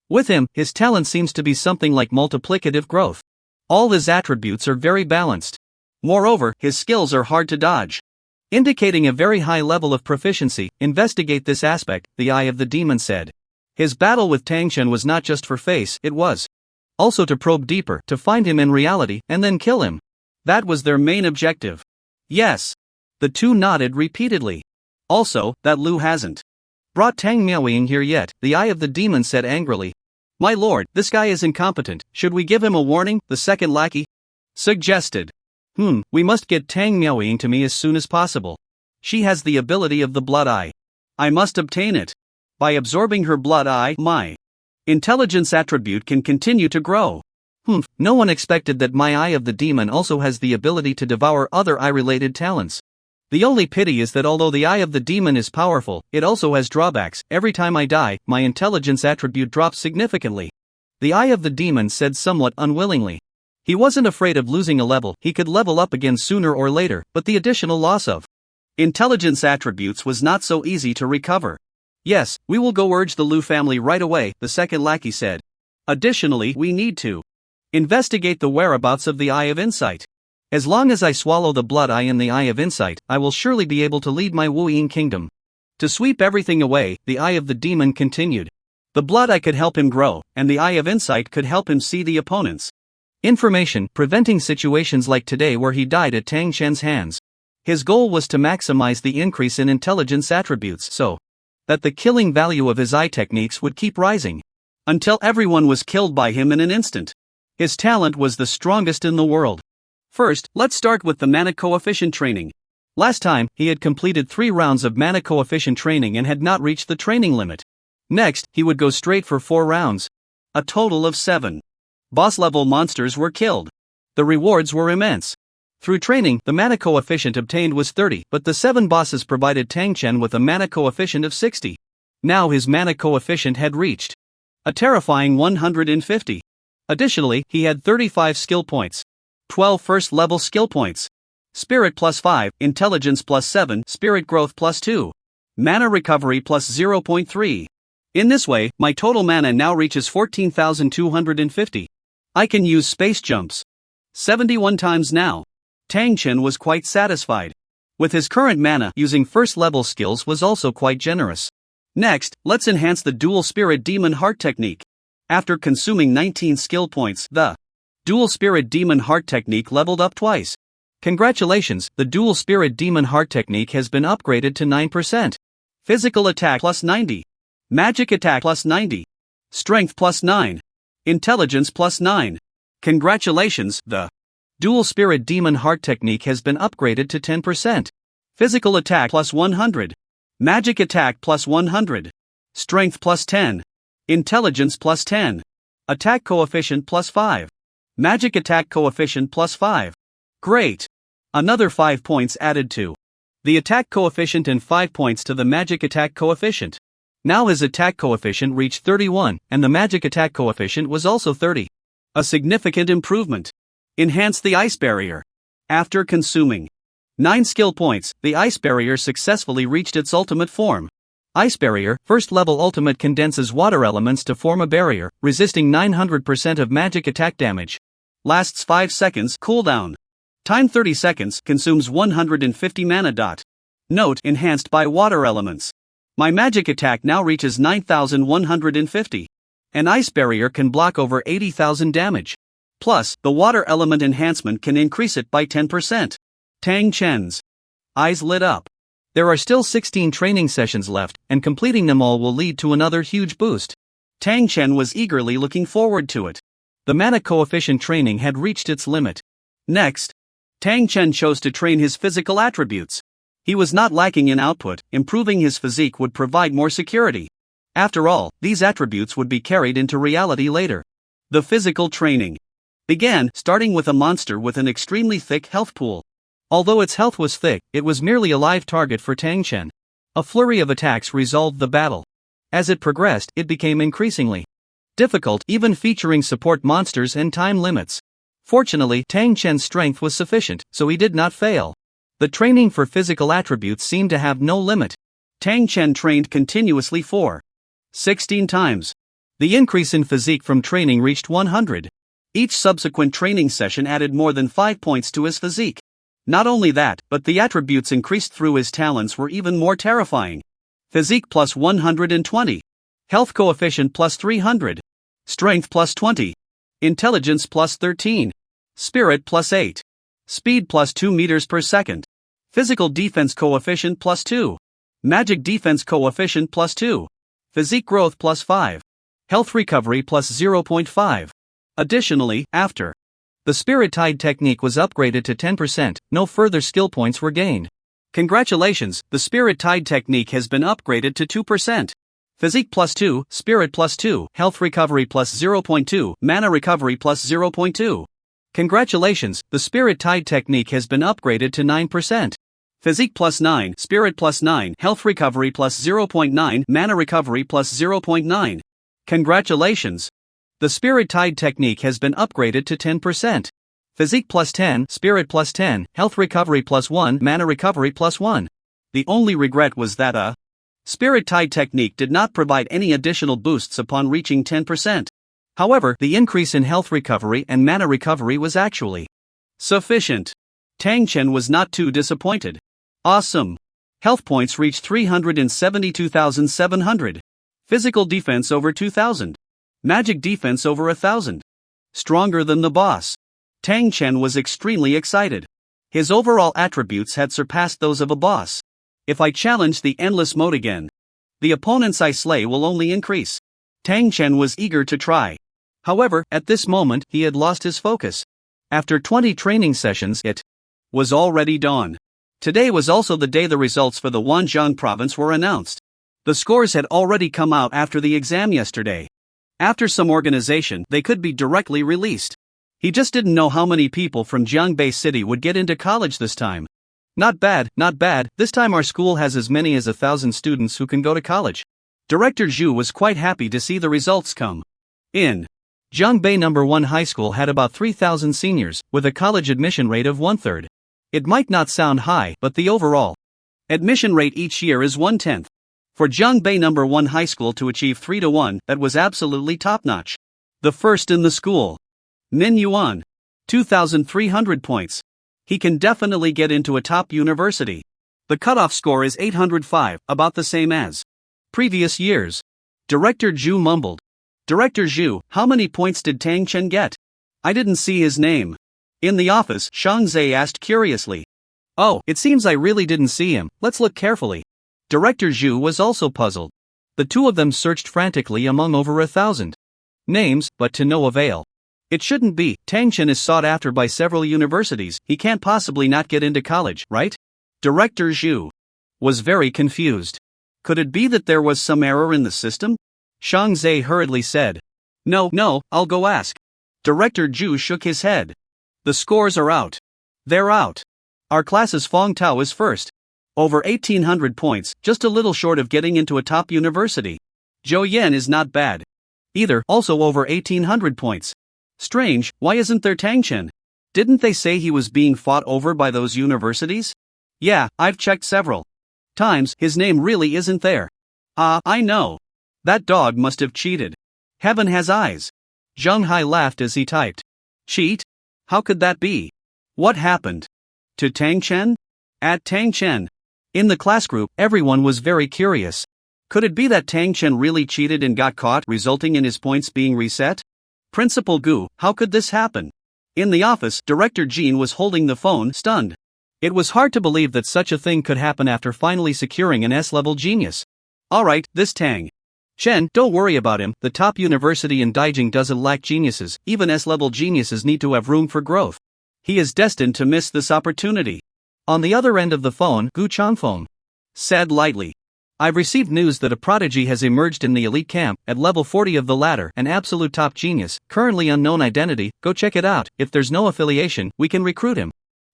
with him, his talent seems to be something like multiplicative growth. All his attributes are very balanced. Moreover, his skills are hard to dodge. Indicating a very high level of proficiency, investigate this aspect, the Eye of the Demon said. His battle with Tang Chen was not just for face, it was also to probe deeper, to find him in reality, and then kill him. That was their main objective. Yes. The two nodded repeatedly. Also, that Lu hasn't brought Tang Miaoying here yet, the Eye of the Demon said angrily. My lord, this guy is incompetent, should we give him a warning, the second lackey suggested. We must get Tang Miaoying to me as soon as possible. She has the ability of the Blood Eye. I must obtain it. By absorbing her Blood Eye, my intelligence attribute can continue to grow. No one expected that my Eye of the Demon also has the ability to devour other eye-related talents. The only pity is that although the Eye of the Demon is powerful, it also has drawbacks. Every time I die, my intelligence attribute drops significantly. The Eye of the Demon said somewhat unwillingly. He wasn't afraid of losing a level, he could level up again sooner or later, but the additional loss of Intelligence attributes was not so easy to recover. Yes, we will go urge the Liu family right away, the second lackey said. Additionally, we need to investigate the whereabouts of the Eye of Insight. As long as I swallow the blood eye in the Eye of Insight, I will surely be able to lead my Wu Ying kingdom. To sweep everything away, the Eye of the Demon continued. The blood eye could help him grow, and the Eye of Insight could help him see the opponents. Information, preventing situations like today where he died at Tang Shen's hands. His goal was to maximize the increase in intelligence attributes so that the killing value of his eye techniques would keep rising until everyone was killed by him in an instant. His talent was the strongest in the world. First, let's start with the mana coefficient training. Last time, he had completed 3 rounds of mana coefficient training and had not reached the training limit. Next, he would go straight for 4 rounds. A total of 7. Boss-level monsters were killed. The rewards were immense. Through training, the mana coefficient obtained was 30, but the 7 bosses provided Tang Chen with a mana coefficient of 60. Now his mana coefficient had reached a terrifying 150. Additionally, he had 35 skill points, 12 first-level skill points, Spirit plus 5, Intelligence plus 7, Spirit growth plus 2, Mana recovery plus 0.3. In this way, my total mana now reaches 14,250. I can use space jumps 71 times now. Tang Chen was quite satisfied. With his current mana, using first-level skills was also quite generous. Next, let's enhance the Dual Spirit Demon Heart technique. After consuming 19 skill points, the Dual Spirit Demon Heart technique leveled up twice. Congratulations, the Dual Spirit Demon Heart technique has been upgraded to 9%. Physical attack plus 90. Magic attack plus 90. Strength plus 9. Intelligence plus 9. Congratulations, the Dual Spirit Demon Heart technique has been upgraded to 10%. Physical attack plus 100. Magic attack plus 100. Strength plus 10. Intelligence plus 10. Attack coefficient plus 5. Magic attack coefficient plus 5. Great! Another 5 points added to the attack coefficient and 5 points to the magic attack coefficient. Now his attack coefficient reached 31, and the magic attack coefficient was also 30. A significant improvement. Enhance the ice barrier. After consuming 9 skill points, the ice barrier successfully reached its ultimate form. Ice barrier, first level ultimate, condenses water elements to form a barrier, resisting 900% of magic attack damage. Lasts 5 seconds, cooldown. Time 30 seconds, consumes 150 mana. Note, enhanced by water elements. My magic attack now reaches 9,150. An ice barrier can block over 80,000 damage. Plus, the water element enhancement can increase it by 10%. Tang Chen's eyes lit up. There are still 16 training sessions left, and completing them all will lead to another huge boost. Tang Chen was eagerly looking forward to it. The mana coefficient training had reached its limit. Next, Tang Chen chose to train his physical attributes. He was not lacking in output, improving his physique would provide more security. After all, these attributes would be carried into reality later. The physical training began, starting with a monster with an extremely thick health pool. Although its health was thick, it was merely a live target for Tang Chen. A flurry of attacks resolved the battle. As it progressed, it became increasingly difficult, even featuring support monsters and time limits. Fortunately, Tang Chen's strength was sufficient, so he did not fail. The training for physical attributes seemed to have no limit. Tang Chen trained continuously for 16 times. The increase in physique from training reached 100. Each subsequent training session added more than 5 points to his physique. Not only that, but the attributes increased through his talents were even more terrifying. Physique plus 120. Health coefficient plus 300. Strength plus 20. Intelligence plus 13. Spirit plus 8. Speed plus 2 meters per second. Physical defense coefficient plus 2. Magic defense coefficient plus 2. Physique growth plus 5. Health recovery plus 0.5. Additionally, after the Spirit Tide technique was upgraded to 10%, no further skill points were gained. Congratulations, the Spirit Tide technique has been upgraded to 2%. Physique plus 2, Spirit plus 2, Health recovery plus 0.2, Mana recovery plus 0.2. Congratulations, the Spirit Tide technique has been upgraded to 9%. Physique plus 9, Spirit plus 9, Health recovery plus 0.9, Mana recovery plus 0.9. Congratulations. The Spirit Tide technique has been upgraded to 10%. Physique plus 10, Spirit plus 10, Health recovery plus 1, Mana recovery plus 1. The only regret was that a spirit tide technique did not provide any additional boosts upon reaching 10%. However, the increase in health recovery and mana recovery was actually sufficient. Tang Chen was not too disappointed. Awesome. Health points reached 372,700. Physical defense over 2,000. Magic defense over 1,000. Stronger than the boss. Tang Chen was extremely excited. His overall attributes had surpassed those of a boss. If I challenge the endless mode again, the opponents I slay will only increase. Tang Chen was eager to try. However, at this moment, he had lost his focus. After 20 training sessions, it was already dawn. Today was also the day the results for the Wanjiang province were announced. The scores had already come out after the exam yesterday. After some organization, they could be directly released. He just didn't know how many people from Jiangbei City would get into college this time. Not bad, not bad. This time our school has as many as 1,000 students who can go to college. Director Zhu was quite happy to see the results come in. Jiangbei No. 1 High School had about 3,000 seniors, with a college admission rate of 1/3. It might not sound high, but the overall admission rate each year is 1/10. For Jiangbei No. 1 High School to achieve 3-1, that was absolutely top-notch. The first in the school. Min Yuan. 2,300 points. He can definitely get into a top university. The cutoff score is 805, about the same as previous years. Director Zhu mumbled. Director Zhu, how many points did Tang Chen get? I didn't see his name. In the office, Shang Zhe asked curiously. Oh, it seems I really didn't see him, let's look carefully. Director Zhu was also puzzled. The two of them searched frantically among over 1,000 names, but to no avail. It shouldn't be. Tang Chen is sought after by several universities, he can't possibly not get into college, right? Director Zhu was very confused. Could it be that there was some error in the system? Shang Zhe hurriedly said. No, I'll go ask. Director Zhu shook his head. The scores are out. They're out. Our class's Fong Tao is first. Over 1,800 points, just a little short of getting into a top university. Zhou Yan is not bad either, also over 1,800 points. Strange, why isn't there Tang Chen? Didn't they say he was being fought over by those universities? Yeah, I've checked several times, his name really isn't there. I know. That dog must have cheated. Heaven has eyes. Zheng Hai laughed as he typed. Cheat? How could that be? What happened to Tang Chen? At Tang Chen. In the class group, everyone was very curious. Could it be that Tang Chen really cheated and got caught, resulting in his points being reset? Principal Gu, how could this happen? In the office, Director Jean was holding the phone, stunned. It was hard to believe that such a thing could happen after finally securing an S-level genius. Alright, this Tang Chen, don't worry about him, the top university in Daijing doesn't lack geniuses, even S-level geniuses need to have room for growth. He is destined to miss this opportunity. On the other end of the phone, Gu Changfeng said lightly. I've received news that a prodigy has emerged in the elite camp, at level 40 of the ladder, an absolute top genius, currently unknown identity, go check it out, if there's no affiliation, we can recruit him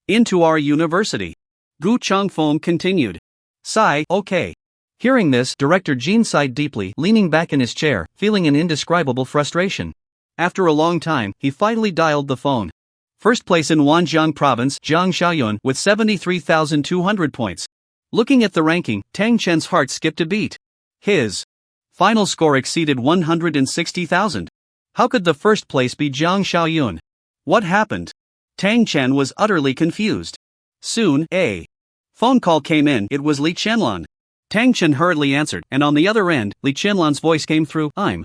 into our university. Gu Changfeng continued. Sigh, okay. Hearing this, Director Jean sighed deeply, leaning back in his chair, feeling an indescribable frustration. After a long time, he finally dialed the phone. First place in Wanjiang province, Jiang Xiaoyun, with 73,200 points. Looking at the ranking, Tang Chen's heart skipped a beat. His final score exceeded 160,000. How could the first place be Jiang Xiaoyun? What happened? Tang Chen was utterly confused. Soon, a phone call came in, it was Li Qianlan. Tang Chen hurriedly answered, and on the other end, Li Qianlan's voice came through, I'm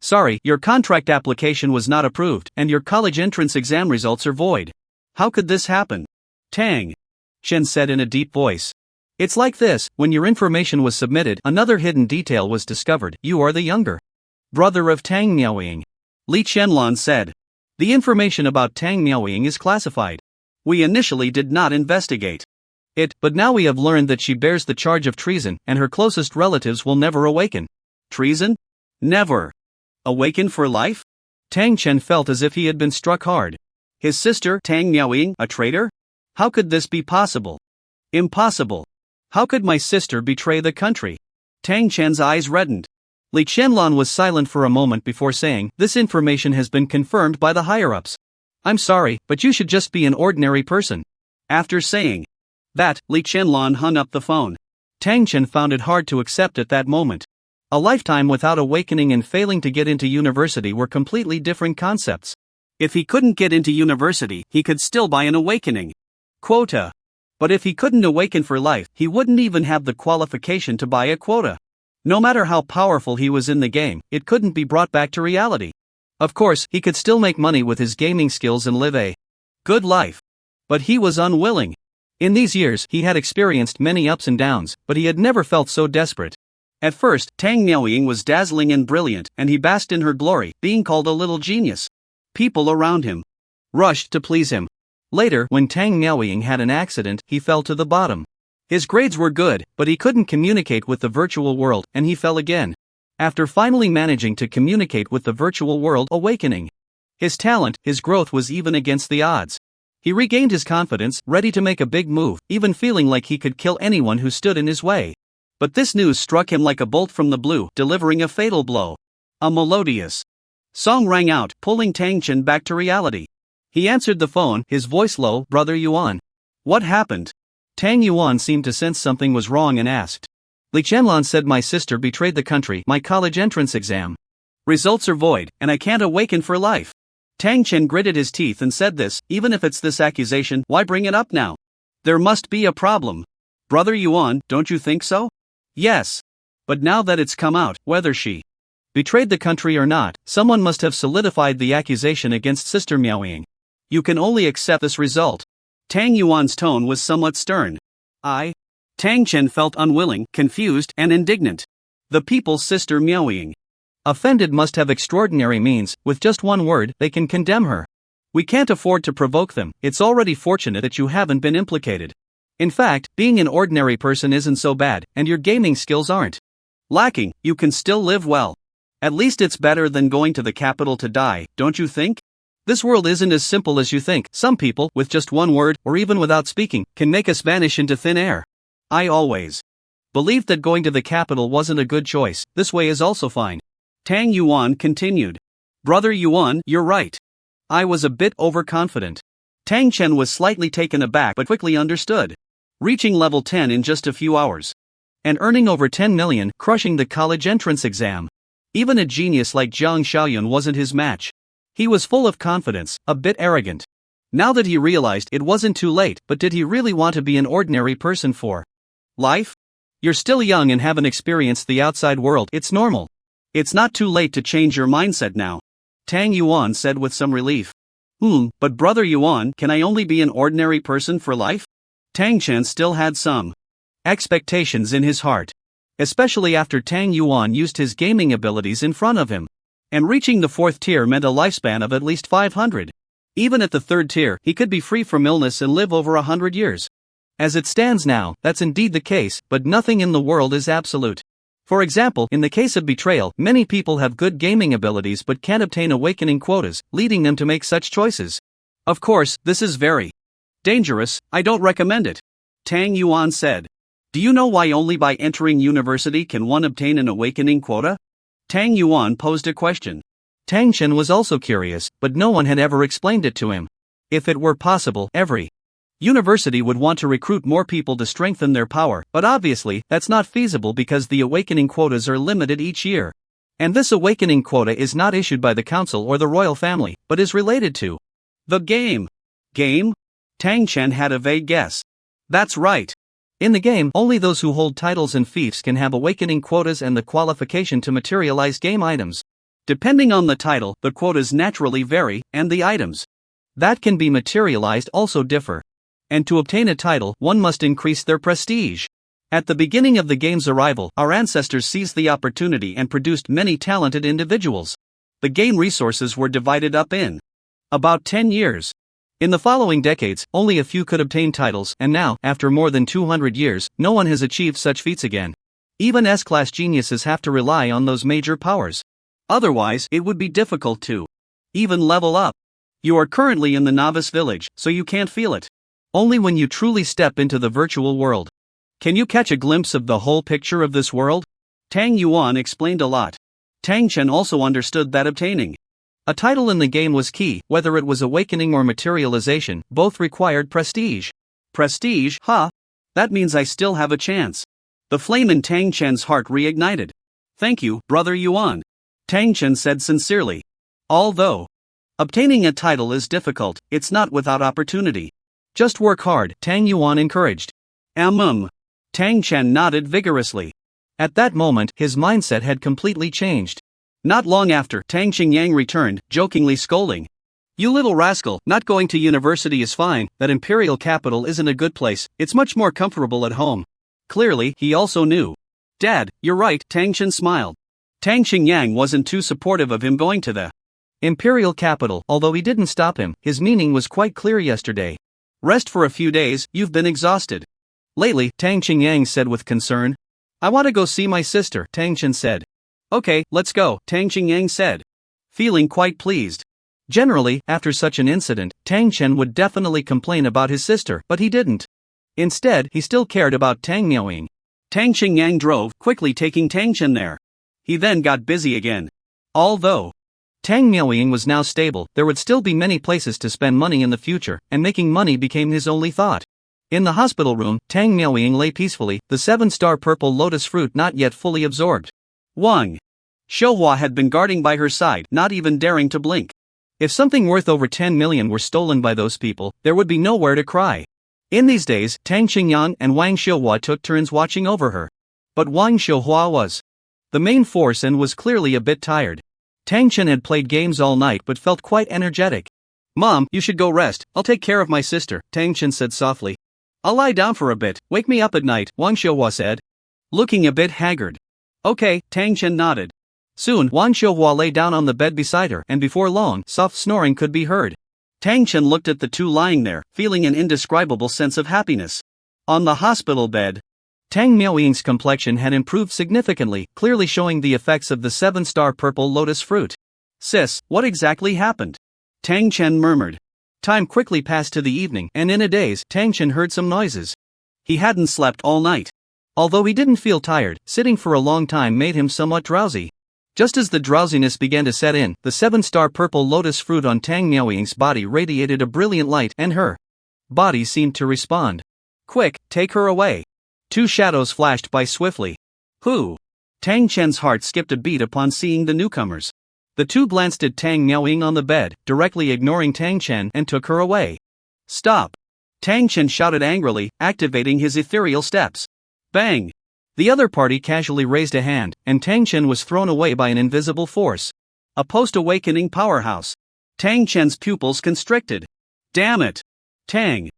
sorry, your contract application was not approved, and your college entrance exam results are void. How could this happen? Tang Chen said in a deep voice. It's like this, when your information was submitted, another hidden detail was discovered, you are the younger brother of Tang Miaoying. Li Qianlan said. The information about Tang Miaoying is classified. We initially did not investigate it, but now we have learned that she bears the charge of treason, and her closest relatives will never awaken. Treason? Never awaken for life? Tang Chen felt as if he had been struck hard. His sister, Tang Miaoying, a traitor? How could this be possible? Impossible. How could my sister betray the country? Tang Chen's eyes reddened. Li Qianlan was silent for a moment before saying, this information has been confirmed by the higher-ups. I'm sorry, but you should just be an ordinary person. After saying that, Li Qianlan hung up the phone. Tang Chen found it hard to accept at that moment. A lifetime without awakening and failing to get into university were completely different concepts. If he couldn't get into university, he could still buy an awakening quota. But if he couldn't awaken for life, he wouldn't even have the qualification to buy a quota. No matter how powerful he was in the game, it couldn't be brought back to reality. Of course, he could still make money with his gaming skills and live a good life. But he was unwilling. In these years, he had experienced many ups and downs, but he had never felt so desperate. At first, Tang Miaoying was dazzling and brilliant, and he basked in her glory, being called a little genius. People around him rushed to please him. Later, when Tang Miaoying had an accident, he fell to the bottom. His grades were good, but he couldn't communicate with the virtual world, and he fell again. After finally managing to communicate with the virtual world, awakening his talent, his growth was even against the odds. He regained his confidence, ready to make a big move, even feeling like he could kill anyone who stood in his way. But this news struck him like a bolt from the blue, delivering a fatal blow. A melodious song rang out, pulling Tang Chen back to reality. He answered the phone, his voice low. "Brother Yuan." "What happened?" Tang Yuan seemed to sense something was wrong and asked. "Li Chenlan said my sister betrayed the country, my college entrance exam results are void, and I can't awaken for life." Tang Chen gritted his teeth and said this, "Even if it's this accusation, why bring it up now? There must be a problem. Brother Yuan, don't you think so?" "Yes. But now that it's come out, whether she betrayed the country or not, someone must have solidified the accusation against Sister Miaoying. You can only accept this result." Tang Yuan's tone was somewhat stern. Tang Chen felt unwilling, confused, and indignant. The people's Sister Miaoying. Offended must have extraordinary means. With just one word, they can condemn her. We can't afford to provoke them. It's already fortunate that you haven't been implicated. In fact, being an ordinary person isn't so bad, and your gaming skills aren't lacking. You can still live well. At least it's better than going to the capital to die, don't you think? This world isn't as simple as you think. Some people, with just one word, or even without speaking, can make us vanish into thin air. I always believed that going to the capital wasn't a good choice. This way is also fine. Tang Yuan continued. "Brother Yuan, you're right. I was a bit overconfident." Tang Chen was slightly taken aback but quickly understood. Reaching level 10 in just a few hours. And earning over 10 million, crushing the college entrance exam. Even a genius like Zhang Xiaoyun wasn't his match. He was full of confidence, a bit arrogant. Now that he realized it wasn't too late, but did he really want to be an ordinary person for life? You're still young and haven't experienced the outside world. It's normal. It's not too late to change your mindset now. Tang Yuan said with some relief. But Brother Yuan, can I only be an ordinary person for life? Tang Chen still had some expectations in his heart. Especially after Tang Yuan used his gaming abilities in front of him. And reaching the 4th tier meant a lifespan of at least 500. Even at the 3rd tier, he could be free from illness and live over 100 years. As it stands now, that's indeed the case, but nothing in the world is absolute. For example, in the case of betrayal, many people have good gaming abilities but can't obtain awakening quotas, leading them to make such choices. Of course, this is very dangerous. I don't recommend it. Tang Yuan said. Do you know why only by entering university can one obtain an awakening quota? Tang Yuan posed a question. Tang Chen was also curious, but no one had ever explained it to him. If it were possible, every university would want to recruit more people to strengthen their power, but obviously, that's not feasible because the awakening quotas are limited each year. And this awakening quota is not issued by the council or the royal family, but is related to the game. Game? Tang Chen had a vague guess. That's right. In the game, only those who hold titles and fiefs can have awakening quotas and the qualification to materialize game items. Depending on the title, the quotas naturally vary, and the items that can be materialized also differ. And to obtain a title, one must increase their prestige. At the beginning of the game's arrival, our ancestors seized the opportunity and produced many talented individuals. The game resources were divided up in about 10 years. In the following decades, only a few could obtain titles, and now, after more than 200 years, no one has achieved such feats again. Even S-class geniuses have to rely on those major powers. Otherwise, it would be difficult to even level up. You are currently in the novice village, so you can't feel it. Only when you truly step into the virtual world can you catch a glimpse of the whole picture of this world. Tang Yuan explained a lot. Tang Chen also understood that obtaining a title in the game was key. Whether it was awakening or materialization, both required prestige. Prestige, huh? That means I still have a chance. The flame in Tang Chen's heart reignited. "Thank you, Brother Yuan," Tang Chen said sincerely. "Although obtaining a title is difficult, it's not without opportunity. Just work hard," Tang Yuan encouraged. Tang Chen nodded vigorously. At that moment, his mindset had completely changed. Not long after, Tang Qingyang returned, jokingly scolding. "You little rascal, not going to university is fine, that imperial capital isn't a good place, it's much more comfortable at home." Clearly, he also knew. "Dad, you're right," Tang Chen smiled. Tang Qingyang wasn't too supportive of him going to the imperial capital, although he didn't stop him, his meaning was quite clear yesterday. "Rest for a few days, you've been exhausted." Lately, Tang Qingyang said with concern. "I want to go see my sister," Tang Chen said. "Okay, let's go," Tang Qingyang said, feeling quite pleased. Generally, after such an incident, Tang Chen would definitely complain about his sister, but he didn't. Instead, he still cared about Tang Miaoying. Tang Qingyang drove, quickly taking Tang Chen there. He then got busy again. Although Tang Miaoying was now stable, there would still be many places to spend money in the future, and making money became his only thought. In the hospital room, Tang Miaoying lay peacefully, the 7-star purple lotus fruit not yet fully absorbed. Wang Shouhua had been guarding by her side, not even daring to blink. If something worth over 10 million were stolen by those people, there would be nowhere to cry. In these days, Tang Qingyang and Wang Shouhua took turns watching over her. But Wang Shouhua was the main force and was clearly a bit tired. Tang Chen had played games all night but felt quite energetic. "Mom, you should go rest, I'll take care of my sister," Tang Chen said softly. "I'll lie down for a bit, wake me up at night," Wang Shouhua said, looking a bit haggard. "Okay," Tang Chen nodded. Soon, Wang Shouhua lay down on the bed beside her, and before long, soft snoring could be heard. Tang Chen looked at the two lying there, feeling an indescribable sense of happiness. On the hospital bed, Tang Miaoying's complexion had improved significantly, clearly showing the effects of the 7-star purple lotus fruit. "Sis, what exactly happened?" Tang Chen murmured. Time quickly passed to the evening, and in a daze, Tang Chen heard some noises. He hadn't slept all night. Although he didn't feel tired, sitting for a long time made him somewhat drowsy. Just as the drowsiness began to set in, the 7-star purple lotus fruit on Tang Miaoying's body radiated a brilliant light, and her body seemed to respond. "Quick, take her away." Two shadows flashed by swiftly. "Who?" Tang Chen's heart skipped a beat upon seeing the newcomers. The two glanced at Tang Miaoying on the bed, directly ignoring Tang Chen, and took her away. "Stop!" Tang Chen shouted angrily, activating his ethereal steps. Bang! The other party casually raised a hand, and Tang Chen was thrown away by an invisible force. A post-awakening powerhouse. Tang Chen's pupils constricted. Damn it! Tang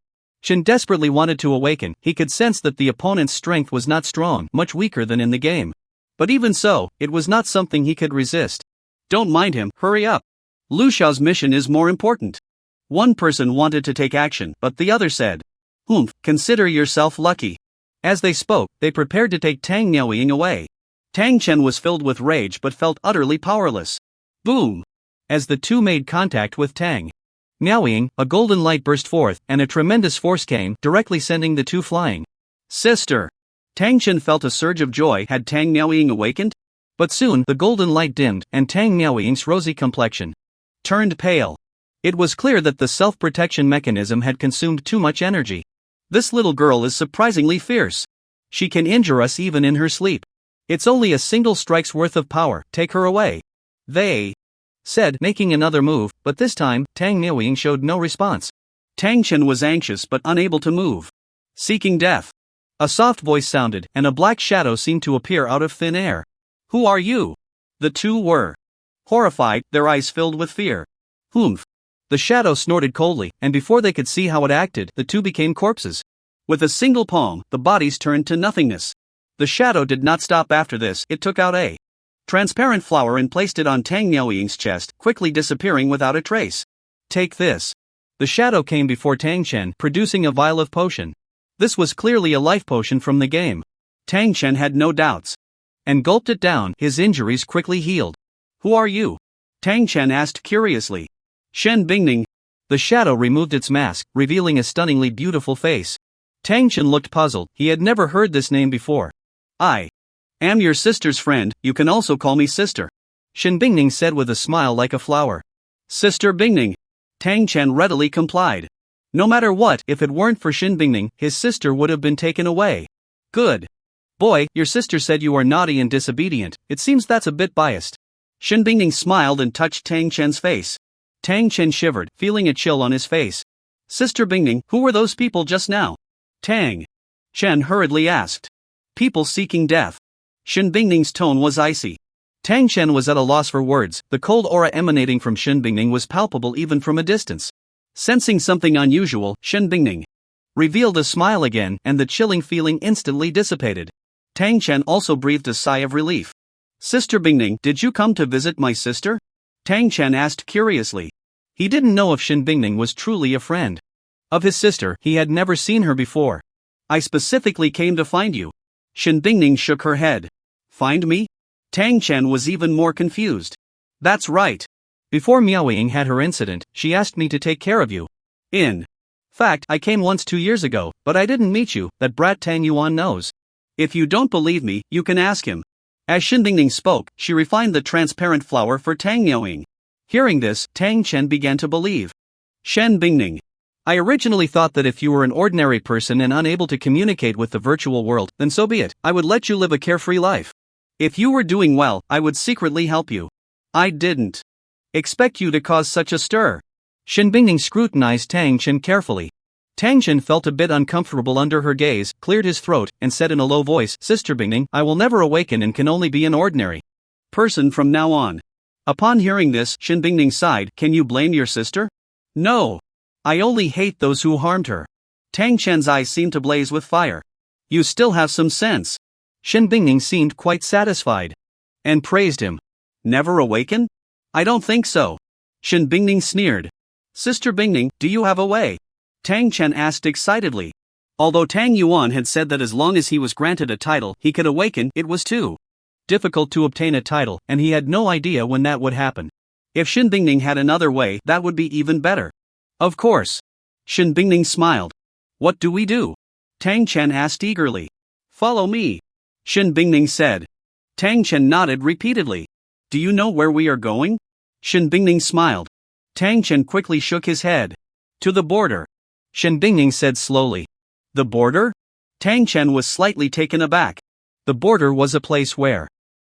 Chen desperately wanted to awaken. He could sense that the opponent's strength was not strong, much weaker than in the game. But even so, it was not something he could resist. "Don't mind him, hurry up. Lu Xiao's mission is more important." One person wanted to take action, but the other said, "Consider yourself lucky." As they spoke, they prepared to take Tang Miaoying away. Tang Chen was filled with rage but felt utterly powerless. Boom! As the two made contact with Tang Miaoying, a golden light burst forth, and a tremendous force came, directly sending the two flying. "Sister!" Tang Chen felt a surge of joy. Had Tang Miaoying awakened? But soon, the golden light dimmed, and Tang Miaoying's rosy complexion turned pale. It was clear that the self-protection mechanism had consumed too much energy. "This little girl is surprisingly fierce. She can injure us even in her sleep. It's only a single strike's worth of power, take her away," they said, making another move, but this time, Tang Miaoying showed no response. Tang Chen was anxious but unable to move. Seeking death. A soft voice sounded, and a black shadow seemed to appear out of thin air. "Who are you?" The two were horrified, their eyes filled with fear. The shadow snorted coldly, and before they could see how it acted, the two became corpses. With a single palm, the bodies turned to nothingness. The shadow did not stop after this. It took out a transparent flower and placed it on Tang Miaoying's chest, quickly disappearing without a trace. "Take this." The shadow came before Tang Chen, producing a vial of potion. This was clearly a life potion from the game. Tang Chen had no doubts and gulped it down. His injuries quickly healed. "Who are you?" Tang Chen asked curiously. "Shen Bingning." The shadow removed its mask, revealing a stunningly beautiful face. Tang Chen looked puzzled. He had never heard this name before. "I am your sister's friend, you can also call me sister," Shen Bingning said with a smile like a flower. "Sister Bingning." Tang Chen readily complied. No matter what, if it weren't for Shen Bingning, his sister would have been taken away. Good Boy, your sister said you are naughty and disobedient. It seems that's a bit biased. Shin Bingning smiled and touched Tang Chen's face. Tang Chen shivered, feeling a chill on his face. Sister Bingning, who were those people just now? Tang Chen hurriedly asked. People seeking death. Shin Bingning's tone was icy. Tang Chen was at a loss for words. The cold aura emanating from Shin Bingning was palpable even from a distance. Sensing something unusual, Shin Bingning revealed a smile again, and the chilling feeling instantly dissipated. Tang Chen also breathed a sigh of relief. Sister Bingning, did you come to visit my sister? Tang Chen asked curiously. He didn't know if Shin Bingning was truly a friend of his sister. He had never seen her before. I specifically came to find you. Shin Bingning shook her head. Find me? Tang Chen was even more confused. That's right. Before Miao Ying had her incident, she asked me to take care of you. In fact, I came once 2 years ago, but I didn't meet you. That brat Tang Yuan knows. If you don't believe me, you can ask him. As Shin Bingning spoke, she refined the transparent flower for Tang Miao Ying. Hearing this, Tang Chen began to believe. Shen Bingning. I originally thought that if you were an ordinary person and unable to communicate with the virtual world, then so be it. I would let you live a carefree life. If you were doing well, I would secretly help you. I didn't expect you to cause such a stir. Shin Bingning scrutinized Tang Chen carefully. Tang Chen felt a bit uncomfortable under her gaze, cleared his throat, and said in a low voice, Sister Bingning, I will never awaken and can only be an ordinary person from now on. Upon hearing this, Shin Bingning sighed. Can you blame your sister? No. I only hate those who harmed her. Tang Chen's eyes seemed to blaze with fire. You still have some sense. Shin Bingning seemed quite satisfied. And praised him. Never awaken? I don't think so. Shin Bingning sneered. Sister Bingning, do you have a way? Tang Chen asked excitedly. Although Tang Yuan had said that as long as he was granted a title, he could awaken, it was too difficult to obtain a title, and he had no idea when that would happen. If Shin Bingning had another way, that would be even better. Of course. Shin Bingning smiled. What do we do? Tang Chen asked eagerly. Follow me. Shin Bingning said. Tang Chen nodded repeatedly. Do you know where we are going? Shin Bingning smiled. Tang Chen quickly shook his head. To the border. Shin Bingning said slowly. The border? Tang Chen was slightly taken aback. The border was a place where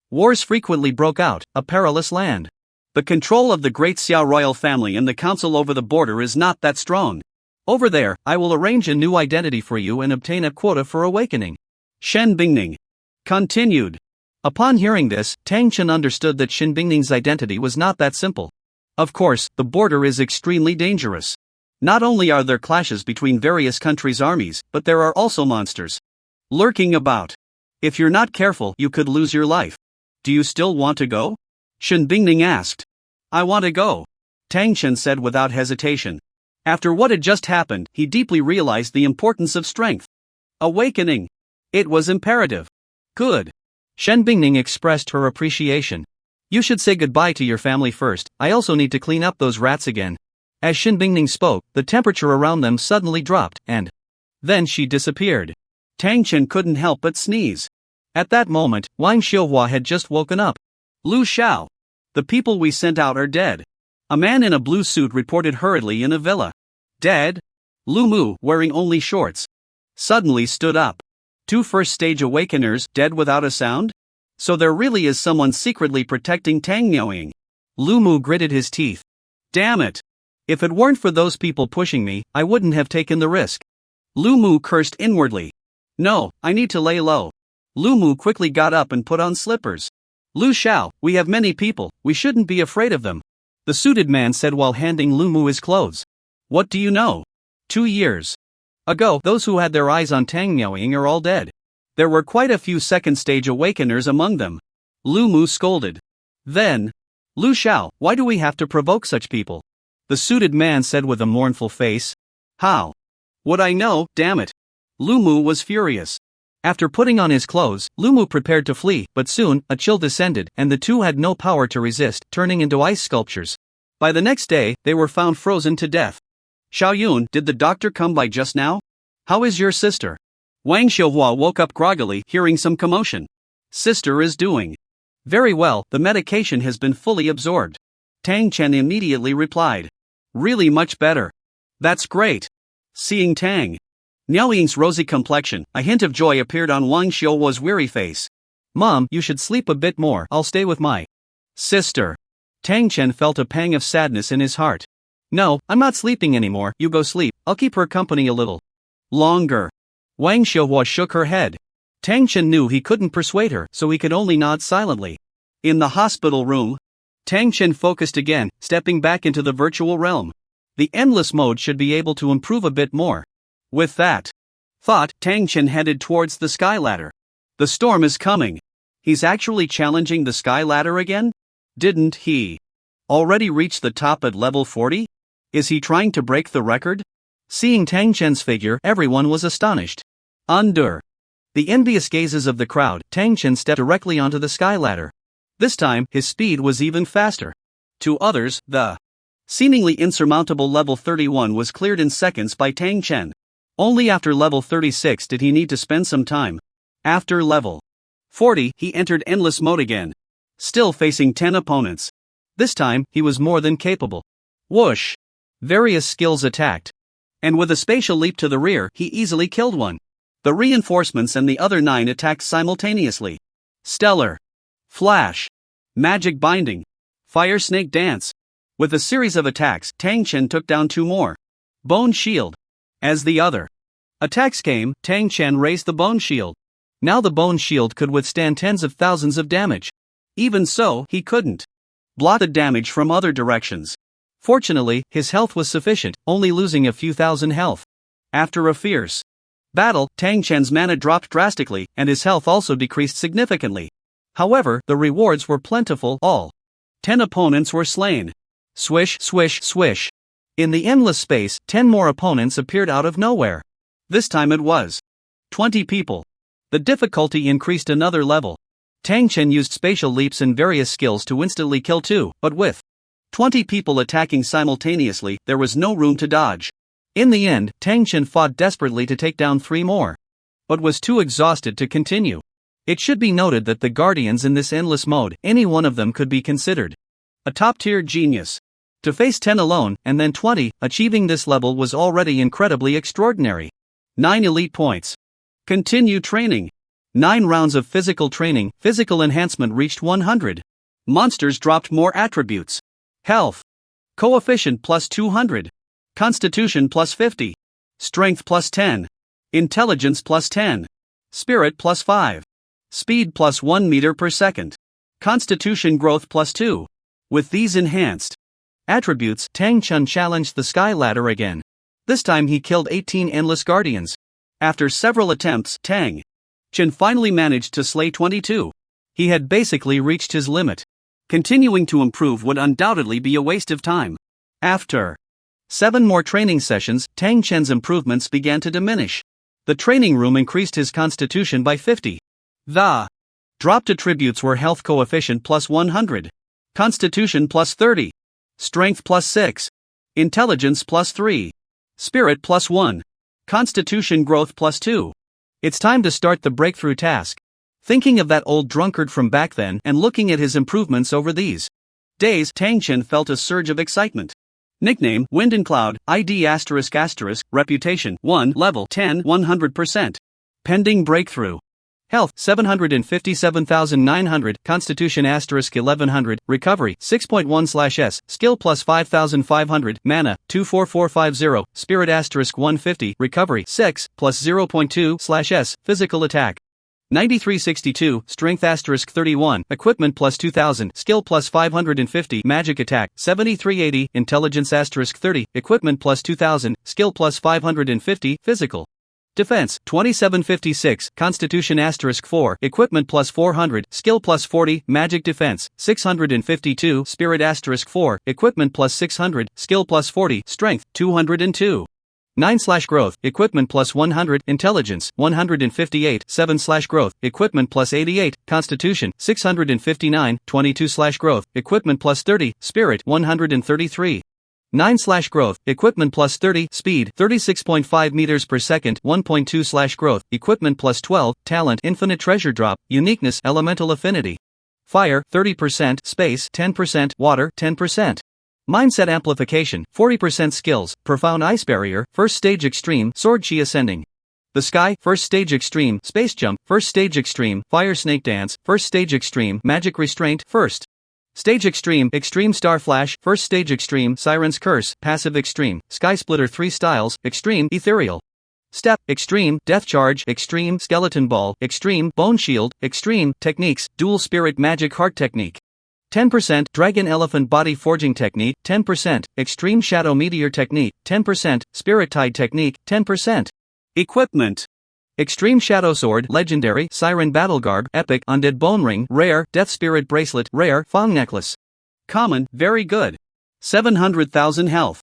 wars frequently broke out, a perilous land. The control of the great Xiao royal family and the council over the border is not that strong. Over there, I will arrange a new identity for you and obtain a quota for awakening. Shen Bingning continued. Upon hearing this, Tang Chen understood that Shin Bingning's identity was not that simple. Of course, the border is extremely dangerous. Not only are there clashes between various countries' armies, but there are also monsters lurking about. If you're not careful, you could lose your life. Do you still want to go? Shin Bingning asked. I want to go. Tang Chen said without hesitation. After what had just happened, he deeply realized the importance of strength. Awakening. It was imperative. Good. Shen Bingning expressed her appreciation. You should say goodbye to your family first. I also need to clean up those rats again. As Shin Bingning spoke, the temperature around them suddenly dropped, and then she disappeared. Tang Chen couldn't help but sneeze. At that moment, Wang Xiuhua had just woken up. Lu Xiao. The people we sent out are dead. A man in a blue suit reported hurriedly in a villa. Dead? Lu Mu, wearing only shorts, suddenly stood up. 2 first-stage awakeners dead without a sound? So there really is someone secretly protecting Tang Miaoying. Lu Mu gritted his teeth. Damn it! If it weren't for those people pushing me, I wouldn't have taken the risk. Lu Mu cursed inwardly. No, I need to lay low. Lu Mu quickly got up and put on slippers. Lu Xiao, we have many people, we shouldn't be afraid of them. The suited man said while handing Lu Mu his clothes. What do you know? 2 years ago, those who had their eyes on Tang Miaoying are all dead. There were quite a few second-stage awakeners among them. Lu Mu scolded. Then, Lu Xiao, why do we have to provoke such people? The suited man said with a mournful face. How would I know, damn it? Lu Mu was furious. After putting on his clothes, Lu Mu prepared to flee, but soon, a chill descended, and the two had no power to resist, turning into ice sculptures. By the next day, they were found frozen to death. Xiaoyun, did the doctor come by just now? How is your sister? Wang Xiuhua woke up groggily, hearing some commotion. Sister is doing very well, the medication has been fully absorbed. Tang Chen immediately replied. Really much better. That's great. Seeing Tang Niao Ying's rosy complexion, a hint of joy appeared on Wang Xiuhuo's weary face. Mom, you should sleep a bit more, I'll stay with my sister. Tang Chen felt a pang of sadness in his heart. No, I'm not sleeping anymore, you go sleep, I'll keep her company a little longer. Wang Xiuhuo shook her head. Tang Chen knew he couldn't persuade her, so he could only nod silently. In the hospital room, Tang Chen focused again, stepping back into the virtual realm. The endless mode should be able to improve a bit more. With that thought, Tang Chen headed towards the sky ladder. The storm is coming. He's actually challenging the sky ladder again? Didn't he already reach the top at level 40? Is he trying to break the record? Seeing Tang Chen's figure, everyone was astonished. Under the envious gazes of the crowd, Tang Chen stepped directly onto the sky ladder. This time, his speed was even faster. To others, the seemingly insurmountable level 31 was cleared in seconds by Tang Chen. Only after level 36 did he need to spend some time. After level 40, he entered endless mode again. Still facing 10 opponents. This time, he was more than capable. Whoosh! Various skills attacked. And with a spatial leap to the rear, he easily killed one. The reinforcements and the other 9 attacked simultaneously. Stellar Flash, Magic Binding, Fire Snake Dance. With a series of attacks, Tang Chen took down 2 more. Bone Shield. As the other attacks came, Tang Chen raised the Bone Shield. Now the Bone Shield could withstand tens of thousands of damage. Even so, he couldn't block the damage from other directions. Fortunately, his health was sufficient, only losing a few thousand health. After a fierce battle, Tang Chen's mana dropped drastically, and his health also decreased significantly. However, the rewards were plentiful. All 10 opponents were slain. Swish, swish, swish. In the endless space, 10 more opponents appeared out of nowhere. This time it was 20 people. The difficulty increased another level. Tang Chen used spatial leaps and various skills to instantly kill 2, but with 20 people attacking simultaneously, there was no room to dodge. In the end, Tang Chen fought desperately to take down 3 more, but was too exhausted to continue. It should be noted that the guardians in this endless mode, any one of them could be considered a top-tier genius. To face 10 alone, and then 20, achieving this level was already incredibly extraordinary. 9 elite points. Continue training. 9 rounds of physical training, physical enhancement reached 100. Monsters dropped more attributes. Health coefficient plus 200. Constitution plus 50. Strength plus 10. Intelligence plus 10. Spirit plus 5. Speed plus 1 meter per second. Constitution growth plus 2. With these enhanced attributes, Tang Chen challenged the sky ladder again. This time he killed 18 endless guardians. After several attempts, Tang Chen finally managed to slay 22. He had basically reached his limit. Continuing to improve would undoubtedly be a waste of time. After 7 more training sessions, Tang Chen's improvements began to diminish. The training room increased his constitution by 50. The dropped attributes were health coefficient plus 100, constitution plus 30, strength plus 6, intelligence plus 3, spirit plus 1, constitution growth plus 2. It's time to start the breakthrough task. Thinking of that old drunkard from back then and looking at his improvements over these days, Tang Chen felt a surge of excitement. Nickname, Wind and Cloud, ID ***, Reputation, 1, Level 10, 100%. Pending breakthrough. Health, 757,900, Constitution ** 1100, Recovery, 6.1/S, Skill plus 5,500, Mana, 24450, Spirit * 150, Recovery, 6, plus 0.2/S, Physical Attack. 9362, Strength * 31, Equipment plus 2000, Skill plus 550, Magic Attack, 7380, Intelligence * 30, Equipment plus 2000, Skill plus 550, Physical Defense, 2756, Constitution * 4, Equipment plus 400, Skill plus 40, Magic Defense, 652, Spirit * 4, Equipment plus 600, Skill plus 40, Strength, 202. 9/growth, Equipment plus 100, Intelligence, 158, 7/growth, Equipment plus 88, Constitution, 659, 22/growth, Equipment plus 30, Spirit, 133. 9/growth, Equipment plus 30, Speed, 36.5 meters per second, 1.2/growth, Equipment plus 12, Talent, Infinite Treasure Drop, Uniqueness, Elemental Affinity. Fire, 30%, Space, 10%, Water, 10%. Mindset Amplification, 40% Skills, Profound Ice Barrier, First Stage Extreme, Sword Chi Ascending. The sky, first stage extreme, space jump, first stage extreme, fire snake dance, first stage extreme, magic restraint, first stage extreme, extreme star flash, first stage extreme, siren's curse, passive extreme, sky splitter 3 styles, extreme, ethereal step, extreme, death charge, extreme, skeleton ball, extreme, bone shield, extreme, techniques, dual spirit magic heart technique. 10% dragon elephant body forging technique, 10% extreme shadow meteor technique, 10% spirit tide technique, 10% equipment. Extreme shadow sword, legendary, siren battle garb, epic, undead bone ring, rare, death spirit bracelet, rare, fang necklace. Common, very good. 700,000 health.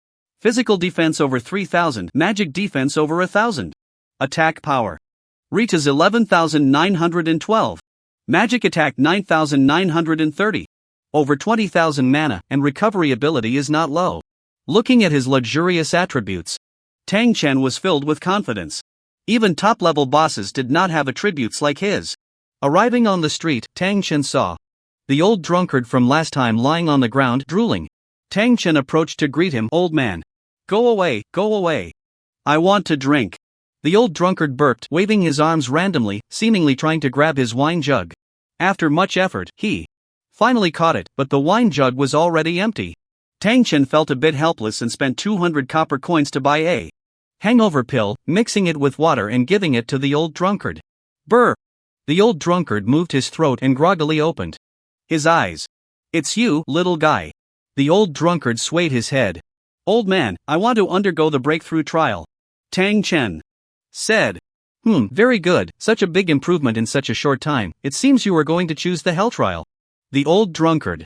Physical defense over 3,000, magic defense over 1,000. Attack power. Reaches 11,912. Magic attack 9,930. Over 20,000 mana, and recovery ability is not low. Looking at his luxurious attributes, Tang Chen was filled with confidence. Even top-level bosses did not have attributes like his. Arriving on the street, Tang Chen saw the old drunkard from last time lying on the ground drooling. Tang Chen approached to greet him. Old man. Go away, go away. I want to drink. The old drunkard burped, waving his arms randomly, seemingly trying to grab his wine jug. After much effort, he finally caught it, but the wine jug was already empty. Tang Chen felt a bit helpless and spent 200 copper coins to buy a hangover pill, mixing it with water and giving it to the old drunkard. Brr! The old drunkard moved his throat and groggily opened his eyes. It's you, little guy. The old drunkard swayed his head. Old man, I want to undergo the breakthrough trial. Tang Chen said. Very good, such a big improvement in such a short time. It seems you are going to choose the hell trial. The old drunkard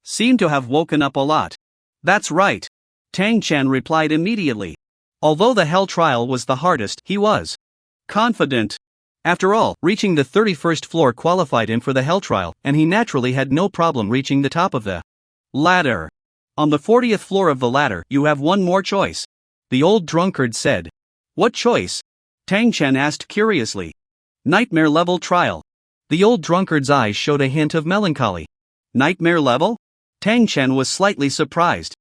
seemed to have woken up a lot. That's right. Tang Chen replied immediately. Although the hell trial was the hardest, he was confident. After all, reaching the 31st floor qualified him for the hell trial, and he naturally had no problem reaching the top of the ladder. On the 40th floor of the ladder, you have one more choice. The old drunkard said. What choice? Tang Chen asked curiously. Nightmare level trial. The old drunkard's eyes showed a hint of melancholy. Nightmare level? Tang Chen was slightly surprised.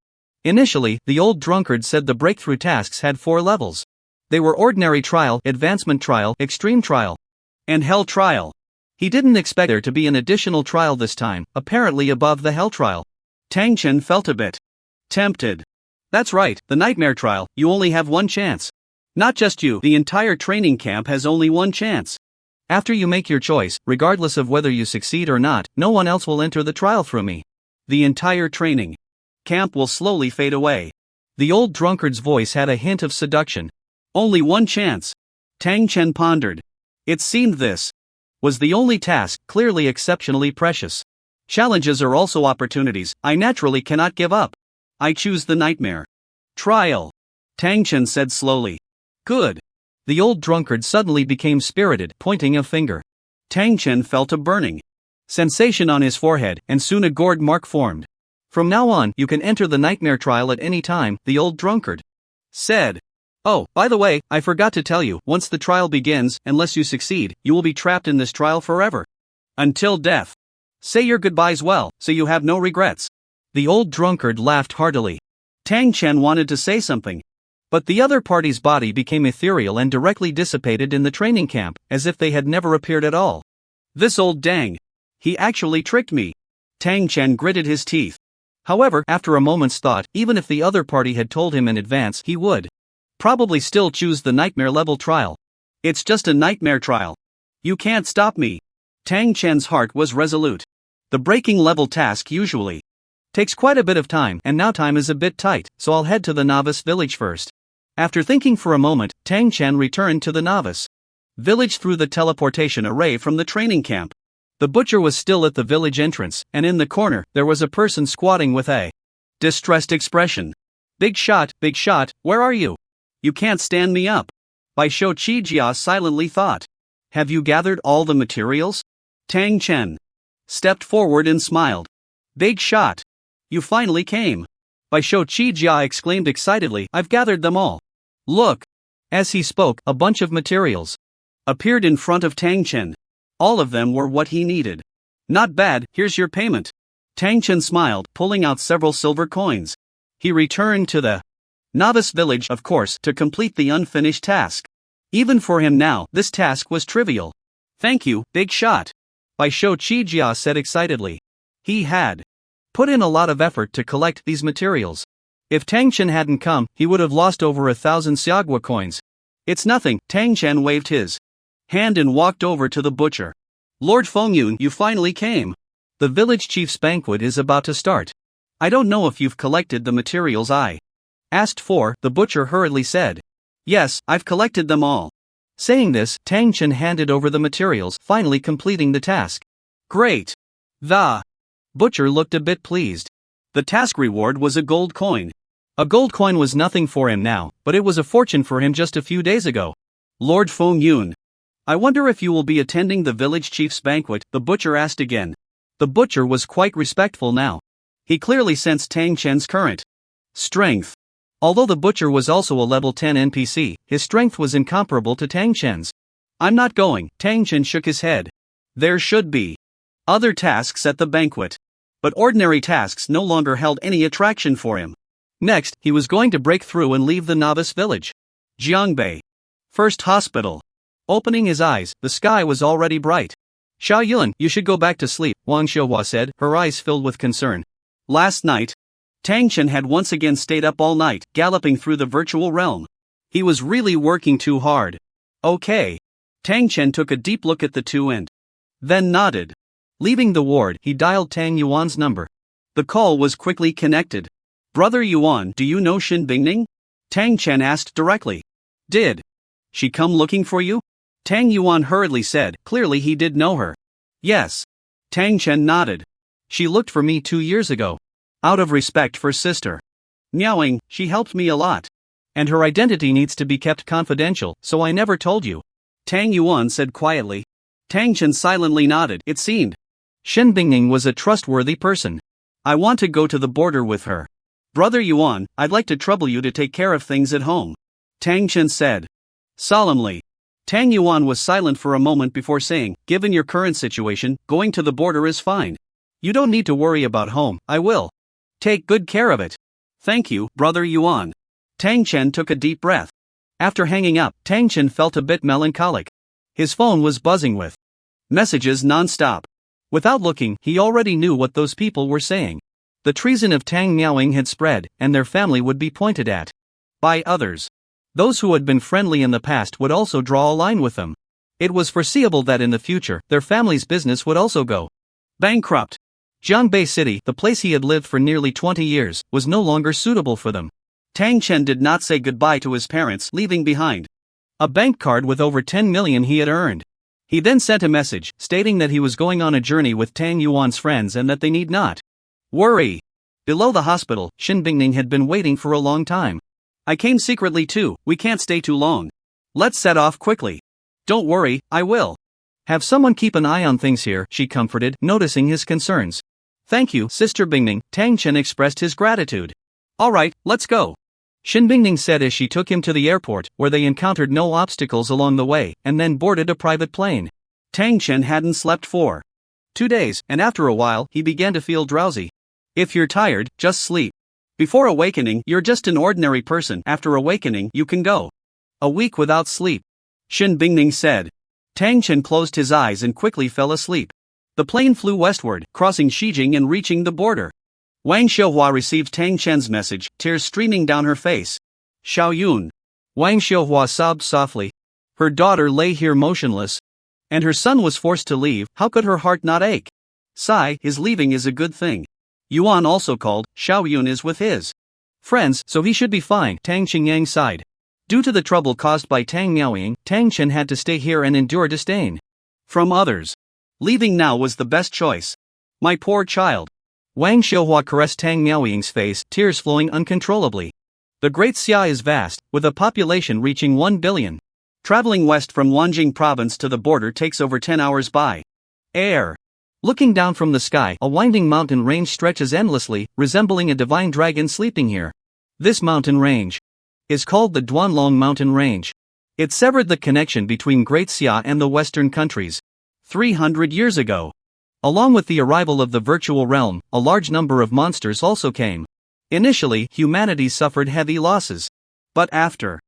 Initially, the old drunkard said the breakthrough tasks had 4 levels. They were ordinary trial, advancement trial, extreme trial, and hell trial. He didn't expect there to be an additional trial this time, apparently above the hell trial. Tang Chen felt a bit tempted. That's right, the nightmare trial, you only have one chance. Not just you, the entire training camp has only one chance. After you make your choice, regardless of whether you succeed or not, no one else will enter the trial through me. The entire training camp will slowly fade away. The old drunkard's voice had a hint of seduction. Only one chance. Tang Chen pondered. It seemed this was the only task, clearly exceptionally precious. Challenges are also opportunities, I naturally cannot give up. I choose the nightmare trial. Tang Chen said slowly. Good. The old drunkard suddenly became spirited, pointing a finger. Tang Chen felt a burning sensation on his forehead, and soon a gourd mark formed. From now on, you can enter the nightmare trial at any time, the old drunkard said. Oh, by the way, I forgot to tell you, once the trial begins, unless you succeed, you will be trapped in this trial forever. Until death. Say your goodbyes well, so you have no regrets. The old drunkard laughed heartily. Tang Chen wanted to say something, but the other party's body became ethereal and directly dissipated in the training camp, as if they had never appeared at all. This old dang. He actually tricked me. Tang Chen gritted his teeth. However, after a moment's thought, even if the other party had told him in advance, he would probably still choose the nightmare level trial. It's just a nightmare trial. You can't stop me. Tang Chen's heart was resolute. The breaking level task usually takes quite a bit of time, and now time is a bit tight, so I'll head to the Novice village first. After thinking for a moment, Tang Chen returned to the Novice village through the teleportation array from the training camp. The butcher was still at the village entrance, and in the corner, there was a person squatting with a distressed expression. Big shot, where are you? You can't stand me up. Bai Shou Qijia silently thought. Have you gathered all the materials? Tang Chen stepped forward and smiled. Big shot. You finally came. Bai Shou Qijia exclaimed excitedly, I've gathered them all. Look. As he spoke, a bunch of materials appeared in front of Tang Chen. All of them were what he needed. Not bad, here's your payment. Tang Chen smiled, pulling out several silver coins. He returned to the Novice village, of course, to complete the unfinished task. Even for him now, this task was trivial. Thank you, big shot. Bai Shou Qijia said excitedly. He had put in a lot of effort to collect these materials. If Tang Chen hadn't come, he would have lost over 1,000 Xiagua coins. It's nothing, Tang Chen waved his hand and walked over to the butcher. Lord Fengyun, you finally came. The village chief's banquet is about to start. I don't know if you've collected the materials I asked for, the butcher hurriedly said. Yes, I've collected them all. Saying this, Tang Chen handed over the materials, finally completing the task. Great. The butcher looked a bit pleased. The task reward was a gold coin. A gold coin was nothing for him now, but it was a fortune for him just a few days ago. Lord Fengyun. I wonder if you will be attending the village chief's banquet, the butcher asked again. The butcher was quite respectful now. He clearly sensed Tang Chen's current strength. Although the butcher was also a level 10 NPC, his strength was incomparable to Tang Chen's. I'm not going, Tang Chen shook his head. There should be other tasks at the banquet. But ordinary tasks no longer held any attraction for him. Next, he was going to break through and leave the novice village. Jiangbei. First hospital. Opening his eyes, the sky was already bright. Xiao Yun, you should go back to sleep, Wang Xiuhua said, her eyes filled with concern. Last night, Tang Chen had once again stayed up all night, galloping through the virtual realm. He was really working too hard. Okay. Tang Chen took a deep look at the two and then nodded. Leaving the ward, he dialed Tang Yuan's number. The call was quickly connected. Brother Yuan, do you know Xin Bingning? Tang Chen asked directly. Did she come looking for you? Tang Yuan hurriedly said, clearly he did know her. Yes. Tang Chen nodded. She looked for me 2 years ago. Out of respect for sister Miaoing, she helped me a lot. And her identity needs to be kept confidential, so I never told you. Tang Yuan said quietly. Tang Chen silently nodded. It seemed Xin Bingning was a trustworthy person. I want to go to the border with her. Brother Yuan, I'd like to trouble you to take care of things at home. Tang Chen said. Solemnly. Tang Yuan was silent for a moment before saying, given your current situation, going to the border is fine. You don't need to worry about home, I will take good care of it. Thank you, Brother Yuan. Tang Chen took a deep breath. After hanging up, Tang Chen felt a bit melancholic. His phone was buzzing with messages non-stop. Without looking, he already knew what those people were saying. The treason of Tang Miaoing had spread, and their family would be pointed at by others. Those who had been friendly in the past would also draw a line with them. It was foreseeable that in the future, their family's business would also go bankrupt. Jiangbei City, the place he had lived for nearly 20 years, was no longer suitable for them. Tang Chen did not say goodbye to his parents, leaving behind a bank card with over 10 million he had earned. He then sent a message, stating that he was going on a journey with Tang Yuan's friends and that they need not worry. Below the hospital, Xin Bingning had been waiting for a long time. I came secretly too, we can't stay too long. Let's set off quickly. Don't worry, I will have someone keep an eye on things here, she comforted, noticing his concerns. Thank you, Sister Bingning, Tang Chen expressed his gratitude. Alright, let's go. Xin Bingning said as she took him to the airport, where they encountered no obstacles along the way, and then boarded a private plane. Tang Chen hadn't slept for 2 days, and after a while, he began to feel drowsy. If you're tired, just sleep. Before awakening, you're just an ordinary person. After awakening, you can go a week without sleep. Xin Bingning said. Tang Chen closed his eyes and quickly fell asleep. The plane flew westward, crossing Xijing and reaching the border. Wang Xiuhua received Tang Chen's message, tears streaming down her face. Xiao Yun. Wang Xiuhua sobbed softly. Her daughter lay here motionless. And her son was forced to leave, how could her heart not ache? Sigh, his leaving is a good thing. Yuan also called, Xiao Yun is with his friends, so he should be fine, Tang Qingyang sighed. Due to the trouble caused by Tang Miaoying, Tang Chen had to stay here and endure disdain from others. Leaving now was the best choice. My poor child. Wang Xiuhua caressed Tang Miaoying's face, tears flowing uncontrollably. The Great Xia is vast, with a population reaching 1 billion. Traveling west from Wanjing province to the border takes over 10 hours by air. Looking down from the sky, a winding mountain range stretches endlessly, resembling a divine dragon sleeping here. This mountain range is called the Duanlong Mountain Range. It severed the connection between Great Xia and the western countries 300 years ago. Along with the arrival of the virtual realm, a large number of monsters also came. Initially, humanity suffered heavy losses. But after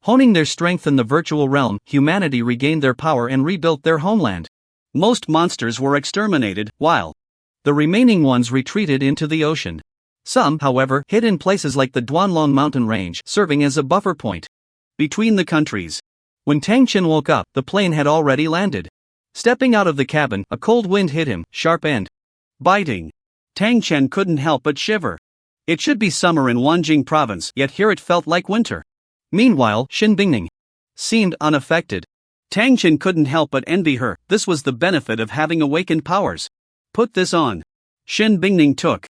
Honing their strength in the virtual realm, humanity regained their power and rebuilt their homeland. Most monsters were exterminated, while the remaining ones retreated into the ocean. Some, however, hid in places like the Duanlong mountain range, serving as a buffer point between the countries. When Tang Chen woke up, the plane had already landed. Stepping out of the cabin, a cold wind hit him, sharp and biting. Tang Chen couldn't help but shiver. It should be summer in Wanjing province, yet here it felt like winter. Meanwhile, Xin Bingning seemed unaffected. Tang Chen couldn't help but envy her. This was the benefit of having awakened powers. Put this on. Xin Bingning took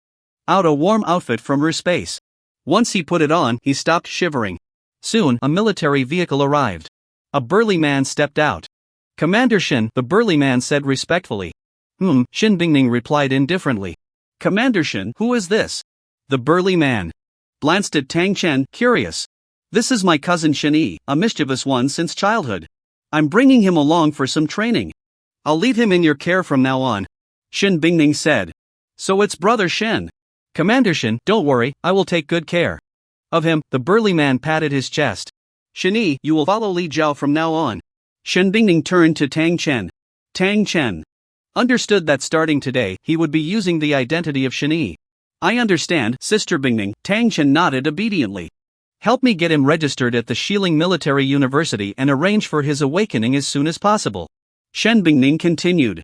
out a warm outfit from her space. Once he put it on, he stopped shivering. Soon, a military vehicle arrived. A burly man stepped out. Commander Xin, the burly man said respectfully. Xin Bingning replied indifferently. Commander Xin, who is this? The burly man glanced at Tang Chen, curious. This is my cousin Xin Yi, a mischievous one since childhood. I'm bringing him along for some training. I'll leave him in your care from now on. Xin Bingning said. So it's brother Xin. Commander Xin, don't worry, I will take good care of him. The burly man patted his chest. Xin Yi, you will follow Li Jiao from now on. Xin Bingning turned to Tang Chen. Tang Chen understood that starting today, he would be using the identity of Xin Yi. I understand, Sister Bingning. Tang Chen nodded obediently. Help me get him registered at the Xiling Military University and arrange for his awakening as soon as possible. Shen Bingning continued.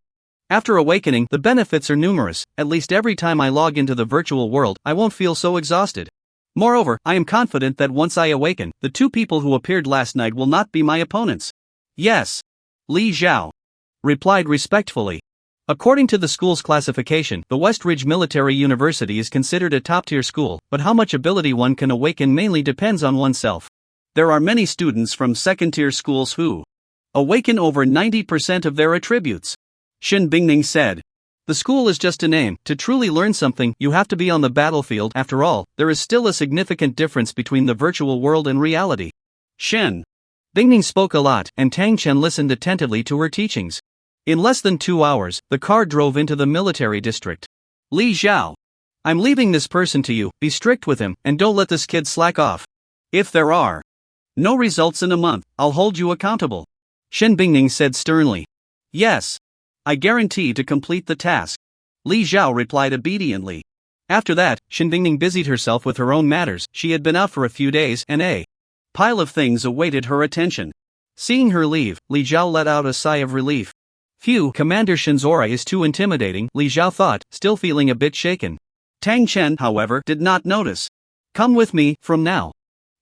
After awakening, the benefits are numerous. At least every time I log into the virtual world, I won't feel so exhausted. Moreover, I am confident that once I awaken, the two people who appeared last night will not be my opponents. Yes. Li Zhao replied respectfully. According to the school's classification, the Westridge Military University is considered a top-tier school, but how much ability one can awaken mainly depends on oneself. There are many students from second-tier schools who awaken over 90% of their attributes. Xin Bingning said. The school is just a name. To truly learn something, you have to be on the battlefield. After all, there is still a significant difference between the virtual world and reality. Xin Bingning spoke a lot, and Tang Chen listened attentively to her teachings. In less than 2 hours, the car drove into the military district. Li Zhao. I'm leaving this person to you. Be strict with him, and don't let this kid slack off. If there are no results in a month, I'll hold you accountable. Xin Bingning said sternly. Yes. I guarantee to complete the task. Li Zhao replied obediently. After that, Xin Bingning busied herself with her own matters. She had been out for a few days, and a pile of things awaited her attention. Seeing her leave, Li Zhao let out a sigh of relief. Phew, Commander Xin's aura is too intimidating, Li Zhao thought, still feeling a bit shaken. Tang Chen, however, did not notice. Come with me, from now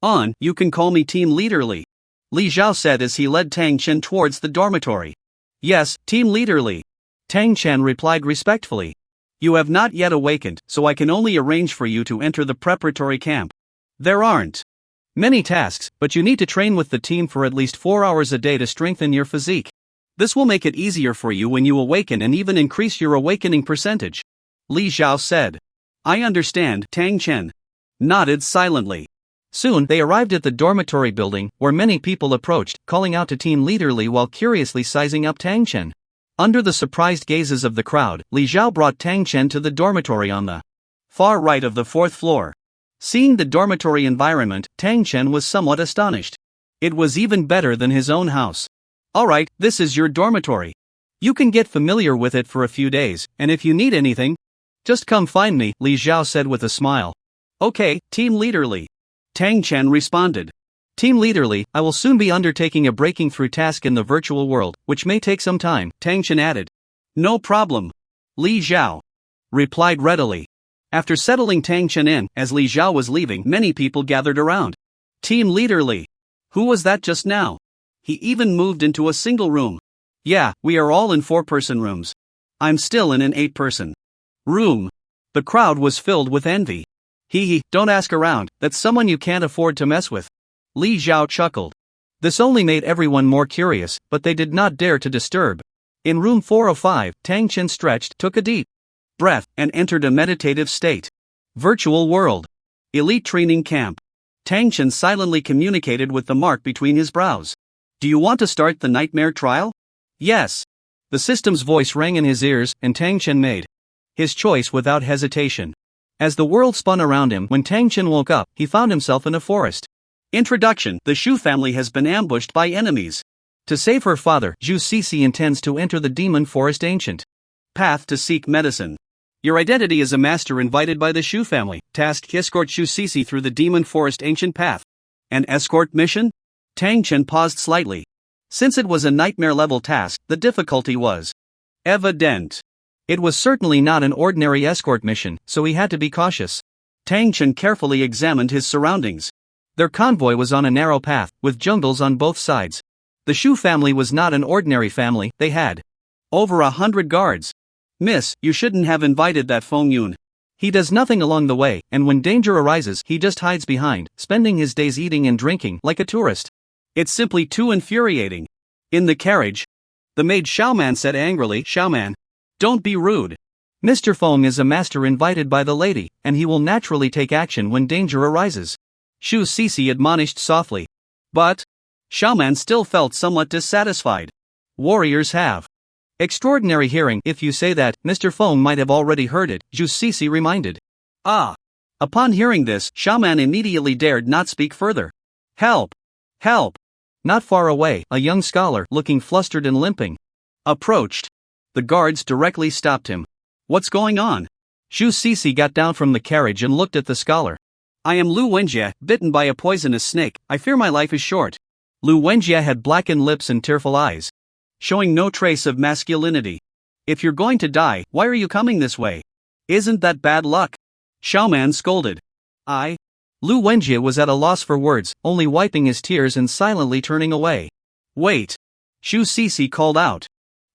on, you can call me Team Leader Li. Li Zhao said as he led Tang Chen towards the dormitory. Yes, Team Leader Li. Tang Chen replied respectfully. You have not yet awakened, so I can only arrange for you to enter the preparatory camp. There aren't many tasks, but you need to train with the team for at least 4 hours a day to strengthen your physique. This will make it easier for you when you awaken and even increase your awakening percentage. Li Zhao said. I understand, Tang Chen nodded silently. Soon, they arrived at the dormitory building, where many people approached, calling out to Team Leader Li while curiously sizing up Tang Chen. Under the surprised gazes of the crowd, Li Zhao brought Tang Chen to the dormitory on the far right of the 4th floor. Seeing the dormitory environment, Tang Chen was somewhat astonished. It was even better than his own house. Alright, this is your dormitory. You can get familiar with it for a few days, and if you need anything, just come find me, Li Zhao said with a smile. Okay, Team Leader Li. Tang Chen responded. Team Leader Li, I will soon be undertaking a breaking through task in the virtual world, which may take some time, Tang Chen added. No problem. Li Zhao replied readily. After settling Tang Chen in, as Li Zhao was leaving, many people gathered around. Team Leader Li. Who was that just now? He even moved into a single room. Yeah, we are all in 4-person rooms. I'm still in an 8-person room. The crowd was filled with envy. Hee, don't ask around, that's someone you can't afford to mess with. Li Zhao chuckled. This only made everyone more curious, but they did not dare to disturb. In room 405, Tang Chen stretched, took a deep breath, and entered a meditative state. Virtual world. Elite training camp. Tang Chen silently communicated with the mark between his brows. Do you want to start the nightmare trial? Yes. The system's voice rang in his ears, and Tang Chen made his choice without hesitation. As the world spun around him, when Tang Chen woke up, he found himself in a forest. Introduction: The Shu family has been ambushed by enemies. To save her father, Zhu Cixi intends to enter the demon forest ancient path to seek medicine. Your identity as a master invited by the Shu family. Task: escort Zhu Cixi through the demon forest ancient path. An escort mission? Tang Chen paused slightly. Since it was a nightmare-level task, the difficulty was evident. It was certainly not an ordinary escort mission, so he had to be cautious. Tang Chen carefully examined his surroundings. Their convoy was on a narrow path, with jungles on both sides. The Shu family was not an ordinary family, they had over 100 guards. Miss, you shouldn't have invited that Feng Yun. He does nothing along the way, and when danger arises, he just hides behind, spending his days eating and drinking like a tourist. It's simply too infuriating. In the carriage, the maid Xiaoman said angrily, Xiaoman, don't be rude. Mr. Feng is a master invited by the lady, and he will naturally take action when danger arises. Zhu Cixi admonished softly. But Xiaoman still felt somewhat dissatisfied. Warriors have extraordinary hearing. If you say that, Mr. Feng might have already heard it, Zhu Cixi reminded. Ah! Upon hearing this, Xiaoman immediately dared not speak further. Help! Help! Not far away, a young scholar, looking flustered and limping, approached. The guards directly stopped him. What's going on? Zhu Cixi got down from the carriage and looked at the scholar. I am Lu Wenjie, bitten by a poisonous snake. I fear my life is short. Lu Wenjie had blackened lips and tearful eyes, showing no trace of masculinity. If you're going to die, why are you coming this way? Isn't that bad luck? Xiaoman scolded. Lu Wenjie was at a loss for words, only wiping his tears and silently turning away. Wait! Zhu Cixi called out.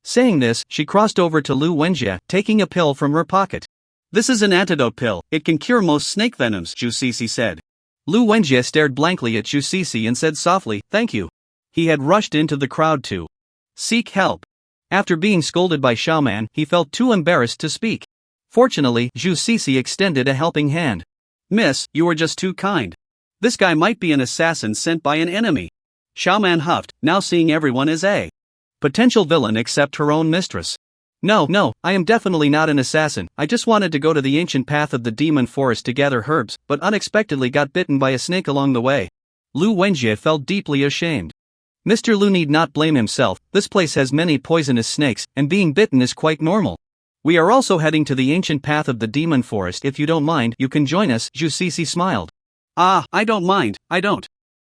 Saying this, she crossed over to Lu Wenjie, taking a pill from her pocket. This is an antidote pill, it can cure most snake venoms, Zhu Cixi said. Lu Wenjie stared blankly at Zhu Cixi and said softly, thank you. He had rushed into the crowd to seek help. After being scolded by Xiaoman, he felt too embarrassed to speak. Fortunately, Zhu Cixi extended a helping hand. Miss, you are just too kind. This guy might be an assassin sent by an enemy. Xiaoman huffed, now seeing everyone as a potential villain except her own mistress. No, I am definitely not an assassin. I just wanted to go to the ancient path of the demon forest to gather herbs, but unexpectedly got bitten by a snake along the way. Lu Wenjie felt deeply ashamed. Mr. Lu need not blame himself, this place has many poisonous snakes, and being bitten is quite normal. We are also heading to the ancient path of the demon forest. If you don't mind, you can join us, Zhu Cixi smiled. I don't mind, I don't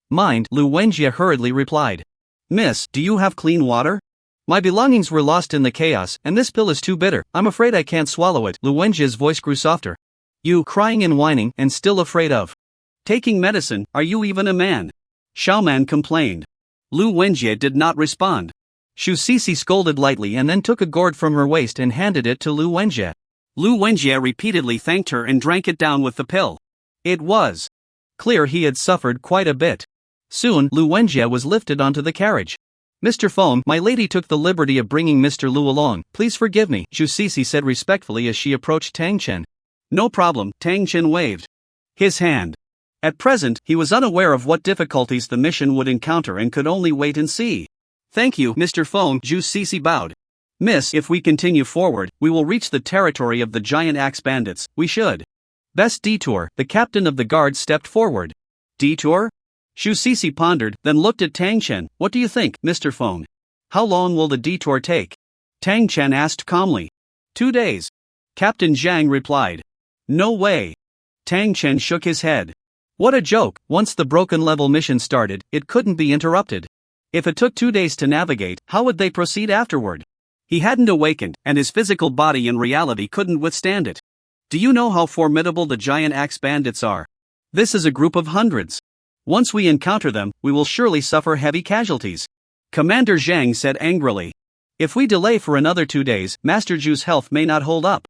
mind, Lu Wenjie hurriedly replied. Miss, do you have clean water? My belongings were lost in the chaos, and this pill is too bitter, I'm afraid I can't swallow it. Lu Wenjie's voice grew softer. You, crying and whining, and still afraid of taking medicine, are you even a man? Xiaoman complained. Lu Wenjie did not respond. Zhu Cixi scolded lightly and then took a gourd from her waist and handed it to Lu Wenjie. Lu Wenjie repeatedly thanked her and drank it down with the pill. It was clear he had suffered quite a bit. Soon, Lu Wenjie was lifted onto the carriage. Mr. Feng, my lady took the liberty of bringing Mr. Lu along, please forgive me, Zhu Cixi said respectfully as she approached Tang Chen. No problem, Tang Chen waved his hand. At present, he was unaware of what difficulties the mission would encounter and could only wait and see. Thank you, Mr. Feng, Zhu Cixi bowed. Miss, if we continue forward, we will reach the territory of the giant axe bandits. We should best detour. The captain of the guard stepped forward. Detour? Zhu Cixi pondered, then looked at Tang Chen. What do you think, Mr. Feng? How long will the detour take? Tang Chen asked calmly. 2 days. Captain Zhang replied. No way. Tang Chen shook his head. What a joke, once the broken level mission started, it couldn't be interrupted. If it took 2 days to navigate, how would they proceed afterward? He hadn't awakened, and his physical body in reality couldn't withstand it. Do you know how formidable the giant axe bandits are? This is a group of hundreds. Once we encounter them, we will surely suffer heavy casualties. Commander Zhang said angrily. If we delay for another 2 days, Master Zhu's health may not hold up.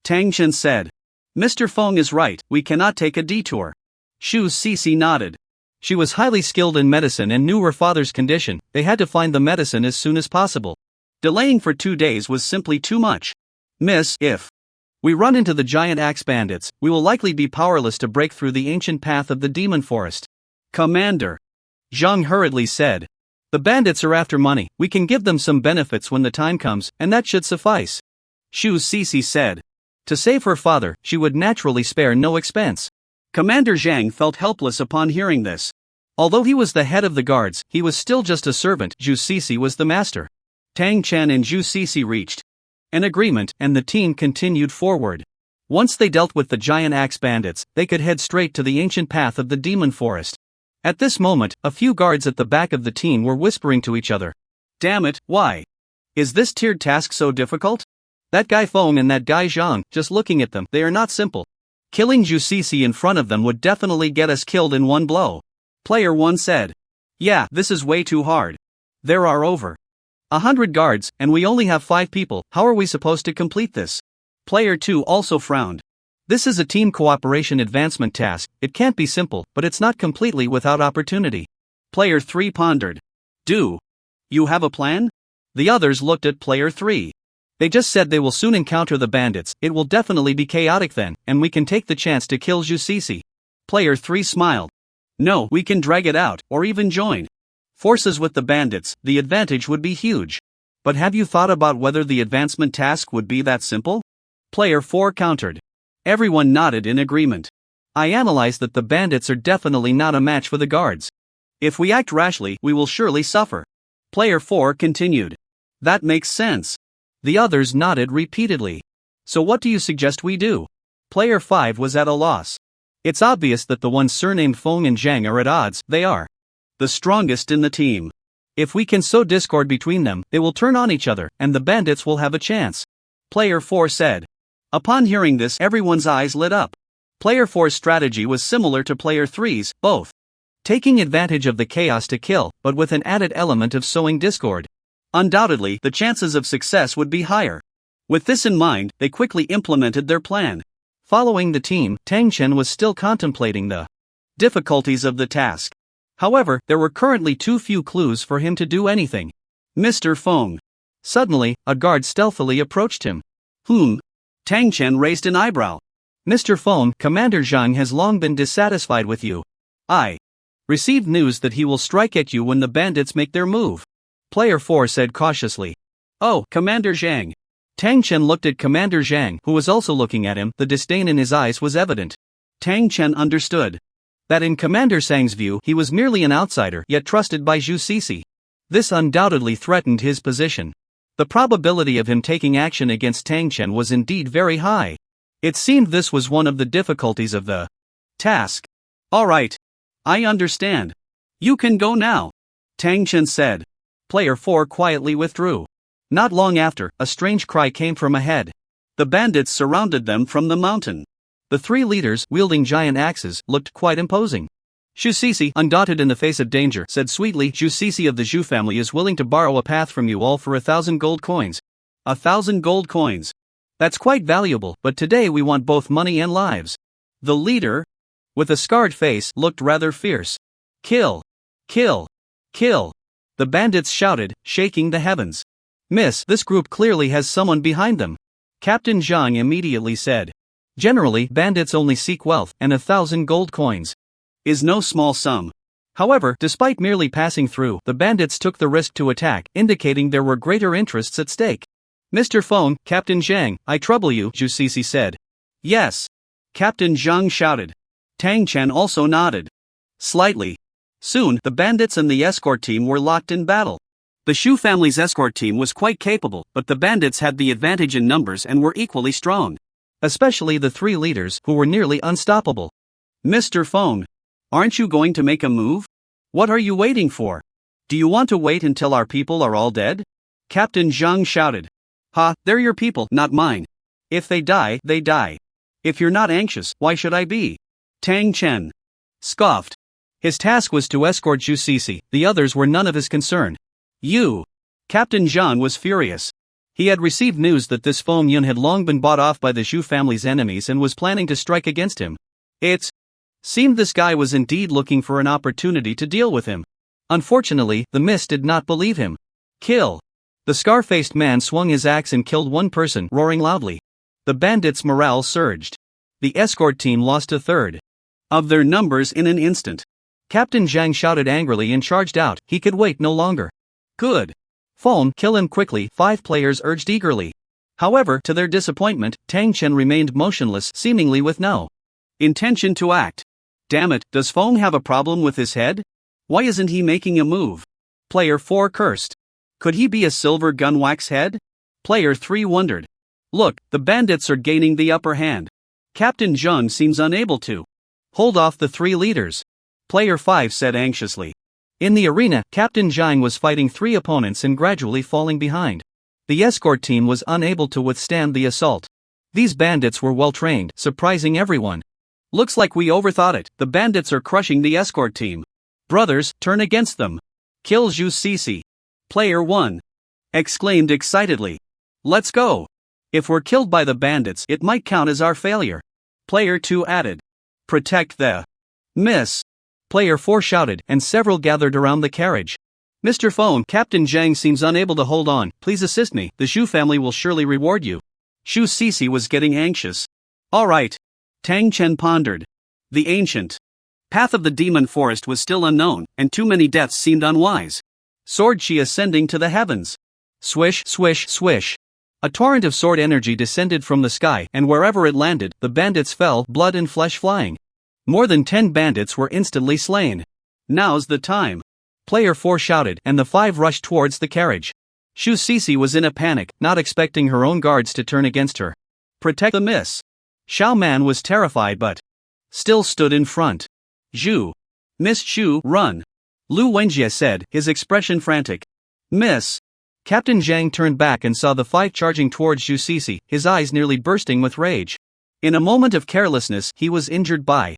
Tang Chen said. Mr. Feng is right, we cannot take a detour. Zhu Cixi nodded. She was highly skilled in medicine and knew her father's condition. They had to find the medicine as soon as possible. Delaying for 2 days was simply too much. Miss, if we run into the giant axe bandits, we will likely be powerless to break through the ancient path of the demon forest. Commander, Zhang hurriedly said. The bandits are after money, we can give them some benefits when the time comes, and that should suffice. Zhu Cixi said. To save her father, she would naturally spare no expense. Commander Zhang felt helpless upon hearing this. Although he was the head of the guards, he was still just a servant. Zhu Cixi was the master. Tang Chen and Zhu Cixi reached an agreement, and the team continued forward. Once they dealt with the giant axe bandits, they could head straight to the ancient path of the demon forest. At this moment, a few guards at the back of the team were whispering to each other. Damn it, why? Is this tiered task so difficult? That guy Feng and that guy Zhang, just looking at them, they are not simple. Killing Zhu Cixi in front of them would definitely get us killed in one blow. Player 1 said. Yeah, this is way too hard. There are over 100 guards, and we only have 5 people. How are we supposed to complete this? Player 2 also frowned. This is a team cooperation advancement task. It can't be simple, but it's not completely without opportunity. Player 3 pondered. Do you have a plan? The others looked at Player 3. They just said they will soon encounter the bandits. It will definitely be chaotic then, and we can take the chance to kill Zhu Cixi. Player 3 smiled. No, we can drag it out, or even join forces with the bandits. The advantage would be huge. But have you thought about whether the advancement task would be that simple? Player 4 countered. Everyone nodded in agreement. I analyzed that the bandits are definitely not a match for the guards. If we act rashly, we will surely suffer. Player 4 continued. That makes sense. The others nodded repeatedly. So what do you suggest we do? Player 5 was at a loss. It's obvious that the ones surnamed Feng and Zhang are at odds. They are the strongest in the team. If we can sow discord between them, they will turn on each other, and the bandits will have a chance. Player 4 said. Upon hearing this, everyone's eyes lit up. Player 4's strategy was similar to Player 3's, both taking advantage of the chaos to kill, but with an added element of sowing discord. Undoubtedly, the chances of success would be higher. With this in mind, they quickly implemented their plan. Following the team, Tang Chen was still contemplating the difficulties of the task. However, there were currently too few clues for him to do anything. Mr. Feng. Suddenly, a guard stealthily approached him. Tang Chen raised an eyebrow. Mr. Feng, Commander Zhang has long been dissatisfied with you. I received news that he will strike at you when the bandits make their move. Player 4 said cautiously. Oh, Commander Zhang. Tang Chen looked at Commander Zhang, who was also looking at him. The disdain in his eyes was evident. Tang Chen understood that in Commander Zhang's view, he was merely an outsider, yet trusted by Zhu Cixi. This undoubtedly threatened his position. The probability of him taking action against Tang Chen was indeed very high. It seemed this was one of the difficulties of the task. All right. I understand. You can go now, Tang Chen said. Player 4 quietly withdrew. Not long after, a strange cry came from ahead. The bandits surrounded them from the mountain. The 3 leaders, wielding giant axes, looked quite imposing. Zhu Cixi, undaunted in the face of danger, said sweetly, Zhu Cixi of the Zhu family is willing to borrow a path from you all for 1,000 gold coins. 1,000 gold coins. That's quite valuable, but today we want both money and lives. The leader, with a scarred face, looked rather fierce. Kill! Kill! Kill! The bandits shouted, shaking the heavens. Miss, this group clearly has someone behind them. Captain Zhang immediately said. Generally, bandits only seek wealth, and 1,000 gold coins is no small sum. However, despite merely passing through, the bandits took the risk to attack, indicating there were greater interests at stake. Mr. Feng, Captain Zhang, I trouble you, Zhu Cixi said. Yes. Captain Zhang shouted. Tang Chen also nodded. Slightly. Soon, the bandits and the escort team were locked in battle. The Shu family's escort team was quite capable, but the bandits had the advantage in numbers and were equally strong. Especially the 3 leaders, who were nearly unstoppable. Mr. Feng. Aren't you going to make a move? What are you waiting for? Do you want to wait until our people are all dead? Captain Zhang shouted. They're your people, not mine. If they die, they die. If you're not anxious, why should I be? Tang Chen scoffed. His task was to escort Zhu Cixi, the others were none of his concern. You! Captain Zhang was furious. He had received news that this Feng Yun had long been bought off by the Zhu family's enemies and was planning to strike against him. It seemed this guy was indeed looking for an opportunity to deal with him. Unfortunately, the mist did not believe him. Kill! The scar-faced man swung his axe and killed one person, roaring loudly. The bandits' morale surged. The escort team lost a third of their numbers in an instant. Captain Zhang shouted angrily and charged out. He could wait no longer. Good. Feng, kill him quickly, 5 players urged eagerly. However, to their disappointment, Tang Chen remained motionless, seemingly with no intention to act. Damn it, does Feng have a problem with his head? Why isn't he making a move? Player 4 cursed. Could he be a silver gunwax head? Player 3 wondered. Look, the bandits are gaining the upper hand. Captain Zheng seems unable to hold off the 3 leaders. Player 5 said anxiously. In the arena, Captain Zhang was fighting 3 opponents and gradually falling behind. The escort team was unable to withstand the assault. These bandits were well trained, surprising everyone. Looks like we overthought it. The bandits are crushing the escort team. Brothers, turn against them. Kill Zhu Cixi. Player 1 exclaimed excitedly. Let's go. If we're killed by the bandits, it might count as our failure. Player 2 added. Protect the miss. Player 4 shouted, and several gathered around the carriage. Mr. Phone, Captain Zhang seems unable to hold on. Please assist me. The Zhu family will surely reward you. Zhu Cixi was getting anxious. All right. Tang Chen pondered. The ancient path of the demon forest was still unknown, and too many deaths seemed unwise. Sword chi ascending to the heavens. Swish, swish, swish. A torrent of sword energy descended from the sky, and wherever it landed, the bandits fell, blood and flesh flying. More than 10 bandits were instantly slain. Now's the time. Player 4 shouted, and the 5 rushed towards the carriage. Zhu Cixi was in a panic, not expecting her own guards to turn against her. Protect the miss. Xiao Man was terrified but still stood in front. Zhu. Miss Zhu, run. Lu Wenjie said, his expression frantic. Miss. Captain Zhang turned back and saw the 5 charging towards Zhu Cixi, his eyes nearly bursting with rage. In a moment of carelessness, he was injured by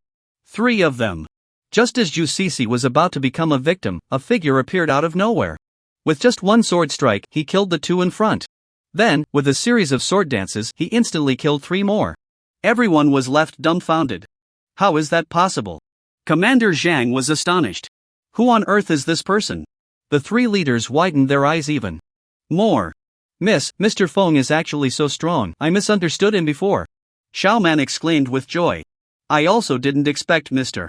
3 of them. Just as Zhu Cixi was about to become a victim, a figure appeared out of nowhere. With just 1 sword strike, he killed the 2 in front. Then, with a series of sword dances, he instantly killed 3 more. Everyone was left dumbfounded. How is that possible? Commander Zhang was astonished. Who on earth is this person? The 3 leaders widened their eyes even more. Mr. Feng is actually so strong. I misunderstood him before. Xiao Man exclaimed with joy. I also didn't expect Mr.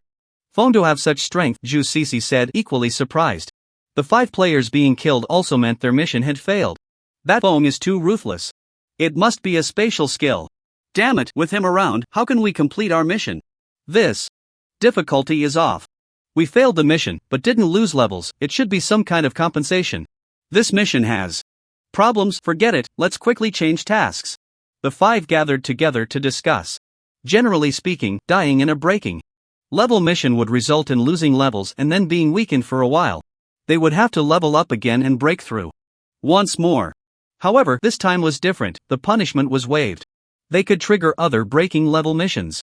Feng to have such strength, Zhu Cixi said, equally surprised. The 5 players being killed also meant their mission had failed. That Feng is too ruthless. It must be a spatial skill. Damn it, with him around, how can we complete our mission? This difficulty is off. We failed the mission, but didn't lose levels. It should be some kind of compensation. This mission has problems. Forget it, let's quickly change tasks. The 5 gathered together to discuss. Generally speaking, dying in a breaking level mission would result in losing levels and then being weakened for a while. They would have to level up again and break through once more. However, this time was different. The punishment was waived. They could trigger other breaking level missions.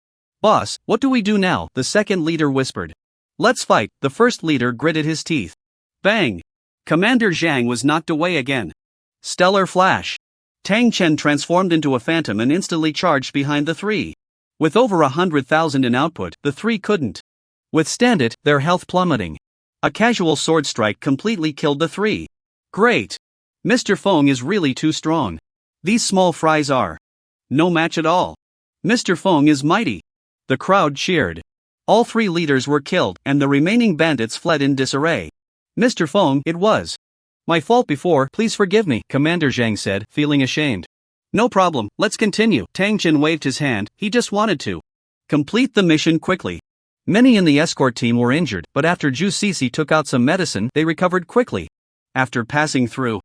Boss, what do we do now? The second leader whispered. Let's fight. The first leader gritted his teeth. Bang! Commander Zhang was knocked away again. Stellar flash. Tang Chen transformed into a phantom and instantly charged behind the 3. With over 100,000 in output, the 3 couldn't withstand it, their health plummeting. A casual sword strike completely killed the 3. Great! Mr. Feng is really too strong. These small fries are no match at all. Mr. Feng is mighty. The crowd cheered. All 3 leaders were killed, and the remaining bandits fled in disarray. Mr. Feng, it was my fault before, please forgive me, Commander Zhang said, feeling ashamed. No problem, let's continue. Tang Chen waved his hand, he just wanted to complete the mission quickly. Many in the escort team were injured, but after Zhu Cixi took out some medicine, they recovered quickly. After passing through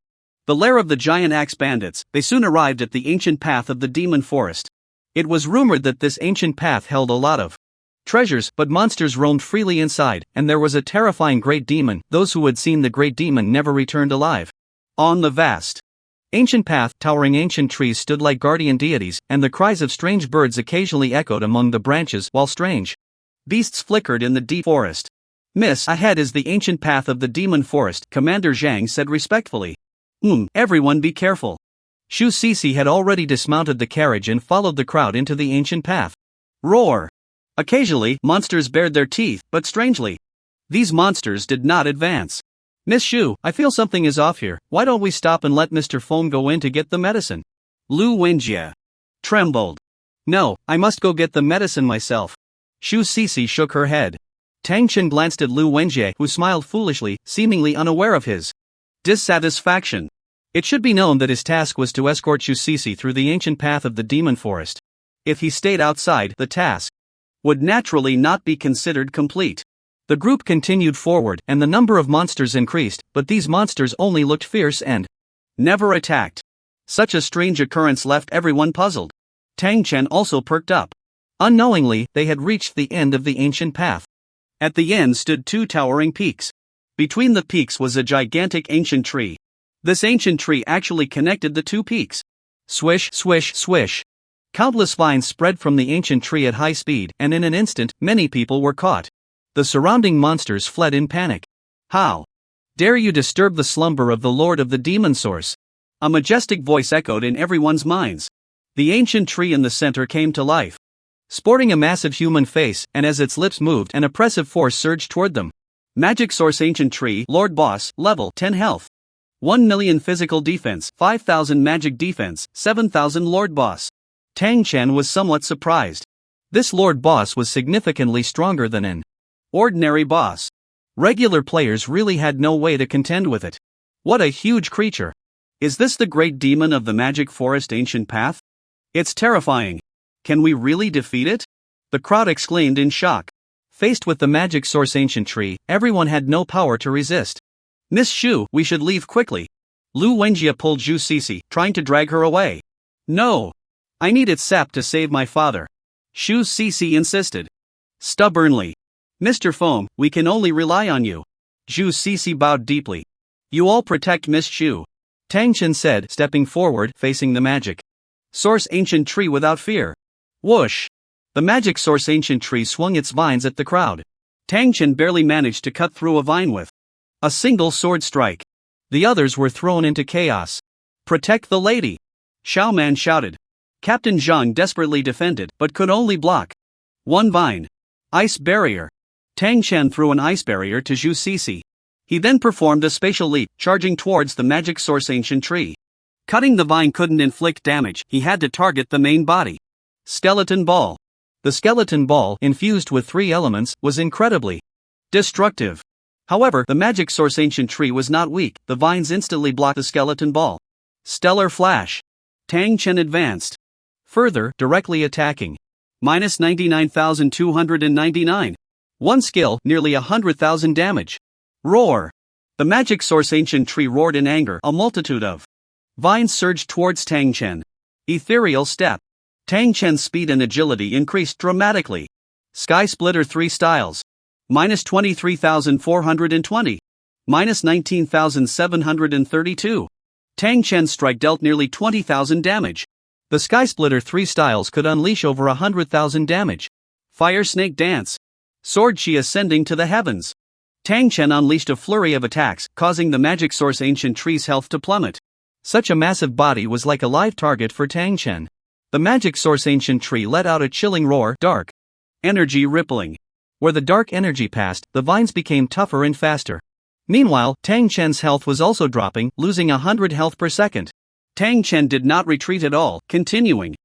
the lair of the giant axe bandits, they soon arrived at the ancient path of the demon forest. It was rumored that this ancient path held a lot of treasures, but monsters roamed freely inside, and there was a terrifying great demon. Those who had seen the great demon never returned alive. On the vast ancient path, towering ancient trees stood like guardian deities, and the cries of strange birds occasionally echoed among the branches, while strange beasts flickered in the deep forest. Miss, ahead is the ancient path of the demon forest, Commander Zhang said respectfully. Everyone be careful. Zhu Cixi had already dismounted the carriage and followed the crowd into the ancient path. Roar! Occasionally, monsters bared their teeth, but strangely, these monsters did not advance. Miss Zhu, I feel something is off here. Why don't we stop and let Mr. Feng go in to get the medicine? Lu Wenjie trembled. No, I must go get the medicine myself. Zhu Cixi shook her head. Tang Chen glanced at Lu Wenjie, who smiled foolishly, seemingly unaware of his dissatisfaction. It should be known that his task was to escort Zhu Cixi through the ancient path of the demon forest. If he stayed outside, the task would naturally not be considered complete. The group continued forward and the number of monsters increased, but these monsters only looked fierce and never attacked. Such a strange occurrence left everyone puzzled. Tang Chen also perked up. Unknowingly, they had reached the end of the ancient path. At the end stood two towering peaks. Between the peaks was a gigantic ancient tree. This ancient tree actually connected the two peaks. Swish, swish, swish. Countless vines spread from the ancient tree at high speed, and in an instant, many people were caught. The surrounding monsters fled in panic. How dare you disturb the slumber of the Lord of the Demon Source? A majestic voice echoed in everyone's minds. The ancient tree in the center came to life. Sporting a massive human face, and as its lips moved, an oppressive force surged toward them. Magic Source Ancient Tree, Lord Boss, level 10 health. 1 million physical defense, 5,000 magic defense, 7,000 Lord Boss. Tang Chen was somewhat surprised. This Lord Boss was significantly stronger than an ordinary boss. Regular players really had no way to contend with it. What a huge creature. Is this the great demon of the Magic Forest Ancient Path? It's terrifying. Can we really defeat it? The crowd exclaimed in shock. Faced with the Magic Source Ancient Tree, everyone had no power to resist. Miss Shu, we should leave quickly. Lu Wenjie pulled Zhu Cixi, trying to drag her away. No. I need its sap to save my father. Zhu Cixi insisted. Stubbornly. Mr. Foam, we can only rely on you. Zhu Cixi bowed deeply. You all protect Miss Shu. Tang Chen said, stepping forward, facing the Magic Source Ancient Tree without fear. Whoosh! The Magic Source Ancient Tree swung its vines at the crowd. Tang Chen barely managed to cut through a vine with a single sword strike. The others were thrown into chaos. Protect the lady! Xiao Man shouted. Captain Zhang desperately defended, but could only block one vine. Ice barrier. Tang Chen threw an ice barrier to Zhu Cixi. He then performed a spatial leap, charging towards the Magic Source Ancient Tree. Cutting the vine couldn't inflict damage, he had to target the main body. Skeleton Ball. The skeleton ball, infused with 3 elements, was incredibly destructive. However, the Magic Source Ancient Tree was not weak, the vines instantly blocked the skeleton ball. Stellar Flash. Tang Chen advanced. Further, directly attacking. Minus 99,299. One skill, nearly 100,000 damage. Roar. The Magic Source Ancient Tree roared in anger, a multitude of vines surged towards Tang Chen. Ethereal Step. Tang Chen's speed and agility increased dramatically. Sky Splitter 3 styles. Minus 23,420. Minus 19,732. Tang Chen's strike dealt nearly 20,000 damage. The Sky Splitter 3 styles could unleash over 100,000 damage. Fire Snake Dance. Sword Chi ascending to the heavens. Tang Chen unleashed a flurry of attacks, causing the Magic Source Ancient Tree's health to plummet. Such a massive body was like a live target for Tang Chen. The Magic Source Ancient Tree let out a chilling roar, dark energy rippling. Where the dark energy passed, the vines became tougher and faster. Meanwhile, Tang Chen's health was also dropping, losing 100 health per second. Tang Chen did not retreat at all, continuing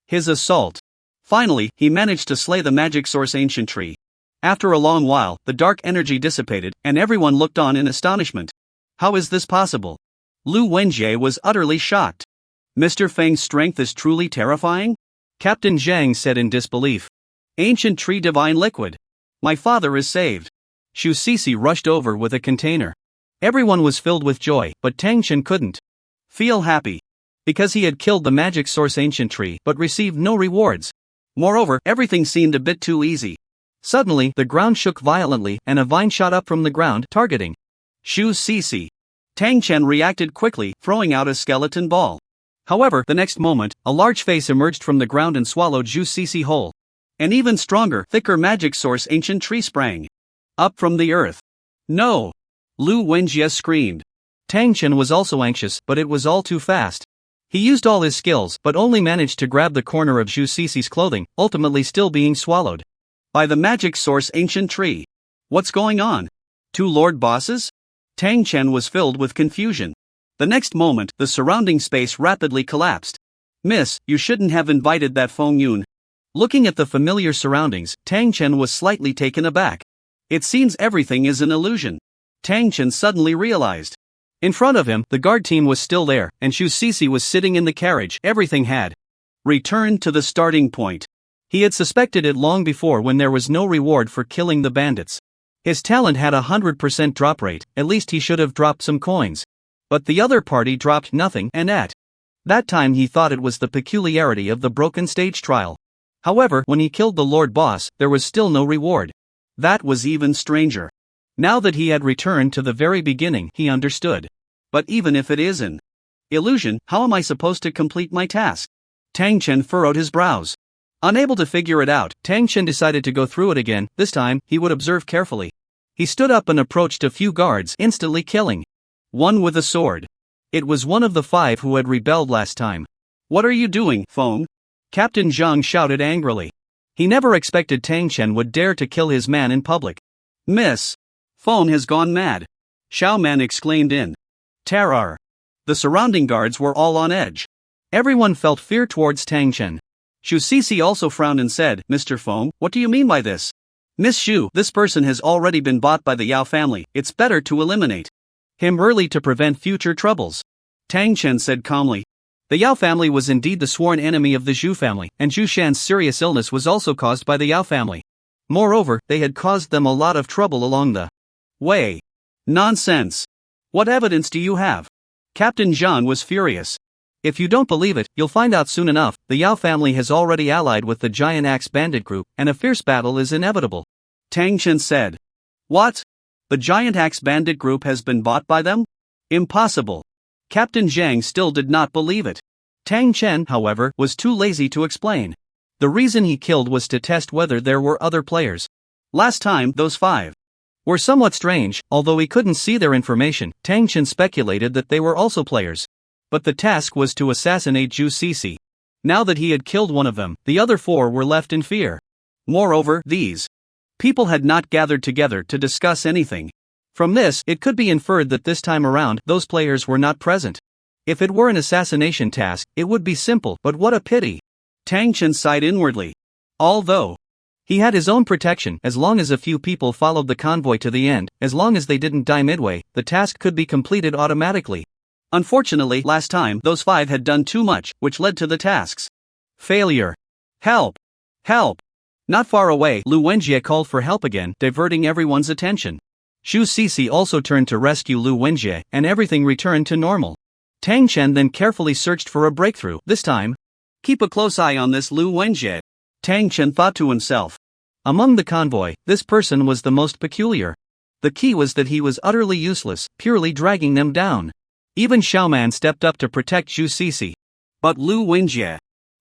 his assault. Finally, he managed to slay the Magic Source Ancient Tree. After a long while, the dark energy dissipated, and everyone looked on in astonishment. How is this possible? Lu Wenjie was utterly shocked. Mr. Feng's strength is truly terrifying? Captain Zhang said in disbelief. Ancient Tree Divine Liquid. My father is saved. Zhu Cixi rushed over with a container. Everyone was filled with joy, but Tang Chen couldn't feel happy. Because he had killed the Magic Source Ancient Tree but received no rewards. Moreover, everything seemed a bit too easy. Suddenly, the ground shook violently and a vine shot up from the ground, targeting Zhu Cixi. Tang Chen reacted quickly, throwing out a skeleton ball. However, the next moment, a large face emerged from the ground and swallowed Zhu Cixi whole. An even stronger, thicker Magic Source Ancient Tree sprang up from the earth. No! Lu Wenjie screamed. Tang Chen was also anxious, but it was all too fast. He used all his skills, but only managed to grab the corner of Zhu Cixi's clothing, ultimately still being swallowed by the Magic Source Ancient Tree. What's going on? 2 Lord Bosses? Tang Chen was filled with confusion. The next moment, the surrounding space rapidly collapsed. Miss, you shouldn't have invited that Feng Yun. Looking at the familiar surroundings, Tang Chen was slightly taken aback. It seems everything is an illusion. Tang Chen suddenly realized. In front of him, the guard team was still there, and Zhu Cixi was sitting in the carriage. Everything had returned to the starting point. He had suspected it long before when there was no reward for killing the bandits. His talent had a 100% drop rate, at least he should have dropped some coins. But the other party dropped nothing, and at that time he thought it was the peculiarity of the broken stage trial. However, when he killed the Lord Boss, there was still no reward. That was even stranger. Now that he had returned to the very beginning, he understood. But even if it is an illusion, how am I supposed to complete my task? Tang Chen furrowed his brows. Unable to figure it out, Tang Chen decided to go through it again. This time, he would observe carefully. He stood up and approached a few guards, instantly killing one with a sword. It was one of the 5 who had rebelled last time. What are you doing, Feng? Captain Zhang shouted angrily. He never expected Tang Chen would dare to kill his man in public. Miss Feng has gone mad. Xiao Man exclaimed in terror. The surrounding guards were all on edge. Everyone felt fear towards Tang Chen. Xu Sisi also frowned and said, Mr. Feng, what do you mean by this? Miss Xu, this person has already been bought by the Yao family. It's better to eliminate him early to prevent future troubles. Tang Chen said calmly. The Yao family was indeed the sworn enemy of the Zhu family, and Zhu Shan's serious illness was also caused by the Yao family. Moreover, they had caused them a lot of trouble along the way. Nonsense. What evidence do you have? Captain Zhang was furious. If you don't believe it, you'll find out soon enough. The Yao family has already allied with the Giant Axe Bandit group, and a fierce battle is inevitable. Tang Chen said. What? The Giant Axe Bandit group has been bought by them? Impossible. Captain Zhang still did not believe it. Tang Chen, however, was too lazy to explain. The reason he killed was to test whether there were other players. Last time, those 5 were somewhat strange. Although he couldn't see their information, Tang Chen speculated that they were also players. But the task was to assassinate Zhu Sisi. Now that he had killed one of them, the other 4 were left in fear. Moreover, these people had not gathered together to discuss anything. From this, it could be inferred that this time around, those players were not present. If it were an assassination task, it would be simple, but what a pity. Tang Chen sighed inwardly. Although he had his own protection, as long as a few people followed the convoy to the end, as long as they didn't die midway, the task could be completed automatically. Unfortunately, last time, those 5 had done too much, which led to the task's failure. Help! Help! Not far away, Lu Wenjie called for help again, diverting everyone's attention. Xu Sisi also turned to rescue Lu Wenjie, and everything returned to normal. Tang Chen then carefully searched for a breakthrough. This time, keep a close eye on this Lu Wenjie. Tang Chen thought to himself. Among the convoy, this person was the most peculiar. The key was that he was utterly useless, purely dragging them down. Even Xiaoman stepped up to protect Xu Sisi. But Lu Wenjie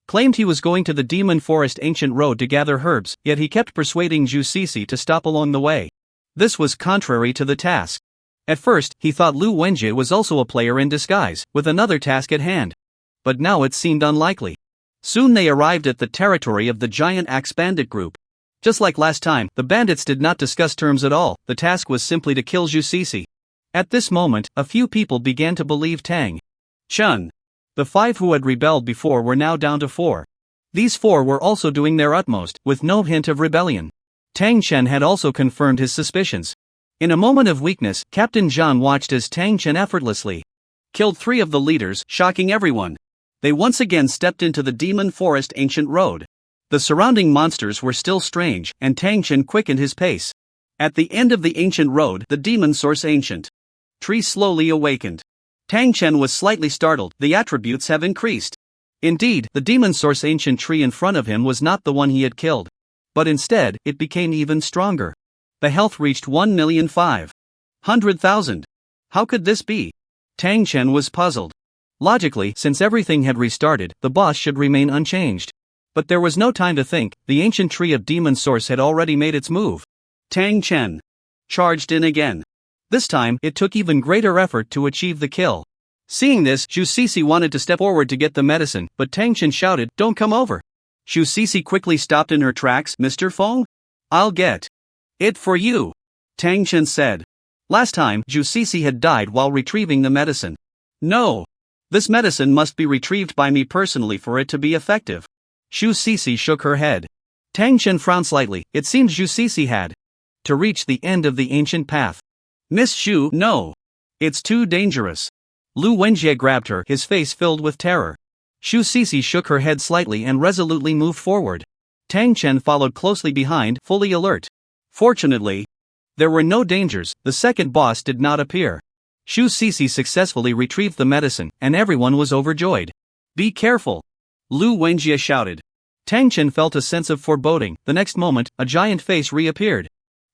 claimed he was going to the Demon Forest Ancient Road to gather herbs, yet he kept persuading Xu Sisi to stop along the way. This was contrary to the task. At first, he thought Lu Wenjie was also a player in disguise, with another task at hand. But now it seemed unlikely. Soon they arrived at the territory of the Giant Axe Bandit group. Just like last time, the bandits did not discuss terms at all. The task was simply to kill Xu Sisi. At this moment, a few people began to believe Tang Chen. The 5 who had rebelled before were now down to 4. These 4 were also doing their utmost, with no hint of rebellion. Tang Chen had also confirmed his suspicions. In a moment of weakness, Captain Zhang watched as Tang Chen effortlessly killed 3 of the leaders, shocking everyone. They once again stepped into the Demon Forest Ancient Road. The surrounding monsters were still strange, and Tang Chen quickened his pace. At the end of the ancient road, the Demon Source Ancient tree slowly awakened. Tang Chen was slightly startled. The attributes have increased. Indeed, the Demon Source Ancient tree in front of him was not the one he had killed. But instead, it became even stronger. The health reached 1,500,000. How could this be? Tang Chen was puzzled. Logically, since everything had restarted, the boss should remain unchanged. But there was no time to think. The ancient tree of Demon Source had already made its move. Tang Chen charged in again. This time, it took even greater effort to achieve the kill. Seeing this, Xu Sisi wanted to step forward to get the medicine, but Tang Chen shouted, "Don't come over." Xu Sisi quickly stopped in her tracks. "Mr. Feng? I'll get it for you," Tang Chen said. Last time, Xu Sisi had died while retrieving the medicine. No. This medicine must be retrieved by me personally for it to be effective. Xu Sisi shook her head. Tang Chen frowned slightly. It seems Xu Sisi had to reach the end of the ancient path. "Miss Xu, no. It's too dangerous." Lu Wenjie grabbed her, his face filled with terror. Xu Sisi shook her head slightly and resolutely moved forward. Tang Chen followed closely behind, fully alert. Fortunately, There were no dangers, the second boss did not appear. Shu Cece successfully retrieved the medicine, and everyone was overjoyed. Be careful! Lu Wenjie shouted. Tang Chen felt a sense of foreboding. The next moment, a giant face reappeared,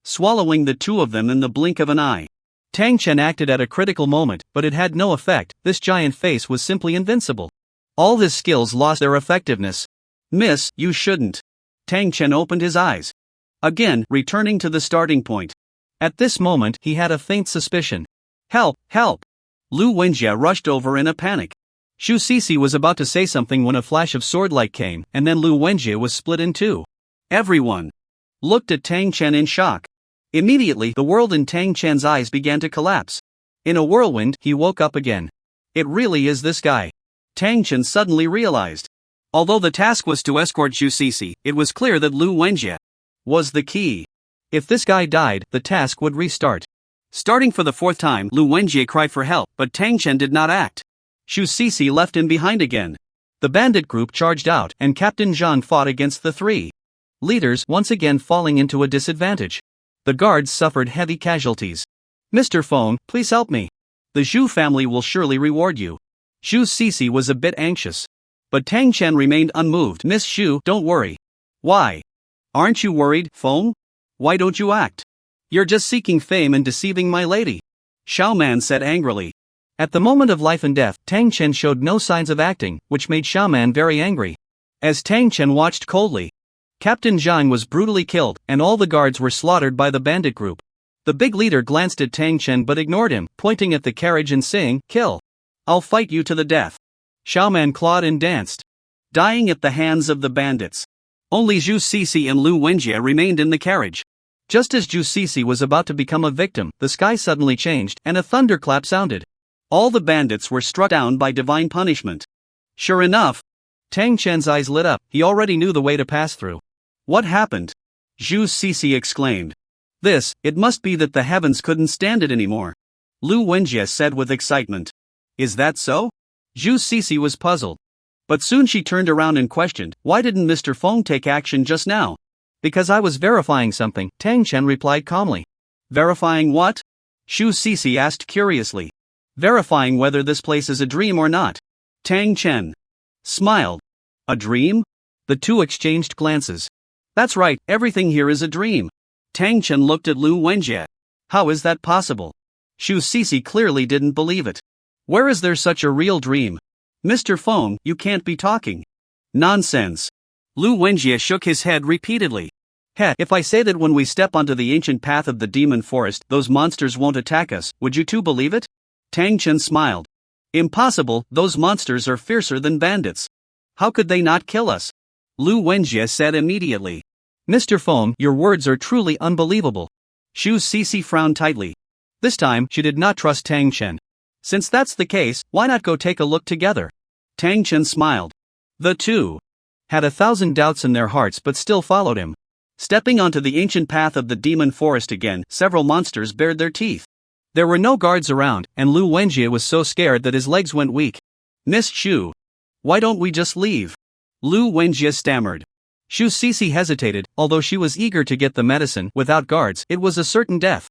swallowing the two of them in the blink of an eye. Tang Chen acted at a critical moment, but it had no effect. This giant face was simply invincible. All his skills lost their effectiveness. Miss, you shouldn't. Tang Chen opened his eyes, again returning to the starting point. At this moment he had a faint suspicion. Help! Help! Lu Wenjie rushed over in a panic. Shu Cece was about to say something when a flash of swordlight came, and then Lu Wenjie was split in two. Everyone looked at Tang Chen in shock. Immediately the world in Tang Chen's eyes began to collapse. In a whirlwind he woke up again. It really is this guy. Tang Chen suddenly realized. Although the task was to escort Shu Cece, it was clear that Lu Wenjie was the key. If this guy died, the task would restart. Starting for the fourth time, Lu Wenjie cried for help, but Tang Chen did not act. Shu Cece left him behind again. The bandit group charged out, and Captain Zhang fought against the three leaders, once again falling into a disadvantage. The guards suffered heavy casualties. Mr. Feng, please help me. The Zhu family will surely reward you. Shu Cece was a bit anxious. But Tang Chen remained unmoved. Miss Shu, don't worry. Why? Aren't you worried, Feng? Why don't you act? You're just seeking fame and deceiving my lady. Xiaoman said angrily. At the moment of life and death, Tang Chen showed no signs of acting, which made Xiaoman very angry. As Tang Chen watched coldly, Captain Zhang was brutally killed, and all the guards were slaughtered by the bandit group. The big leader glanced at Tang Chen but ignored him, pointing at the carriage and saying, "Kill. I'll fight you to the death." Xiaoman clawed and danced, dying at the hands of the bandits. Only Zhu Cece and Lu Wenjie remained in the carriage. Just as Zhu Cece was about to become a victim, the sky suddenly changed, and a thunderclap sounded. All the bandits were struck down by divine punishment. Sure enough, Tang Chen's eyes lit up. He already knew the way to pass through. What happened? Zhu Cece exclaimed. It must be that the heavens couldn't stand it anymore. Lu Wenjie said with excitement. Is that so? Zhu Cece was puzzled. But soon she turned around and questioned, why didn't Mr. Feng take action just now? Because I was verifying something, Tang Chen replied calmly. Verifying what? Zhu Cece asked curiously. Verifying whether this place is a dream or not. Tang Chen smiled. A dream? The two exchanged glances. That's right, everything here is a dream. Tang Chen looked at Lu Wenjie. How is that possible? Zhu Cece clearly didn't believe it. Where is there such a real dream? Mr. Feng, you can't be talking. Nonsense. Lu Wenjie shook his head repeatedly. If I say that when we step onto the ancient path of the demon forest, those monsters won't attack us, would you too believe it? Tang Chen smiled. Impossible, those monsters are fiercer than bandits. How could they not kill us? Lu Wenjie said immediately. Mr. Feng, your words are truly unbelievable. Zhu Cece frowned tightly. This time, she did not trust Tang Chen. Since that's the case, why not go take a look together? Tang Chen smiled. The two had 1,000 doubts in their hearts but still followed him. Stepping onto the ancient path of the demon forest again, several monsters bared their teeth. There were no guards around, and Lu Wenjie was so scared that his legs went weak. Miss Shu, why don't we just leave? Lu Wenjie stammered. Zhu Cece hesitated, although she was eager to get the medicine. Without guards, it was a certain death.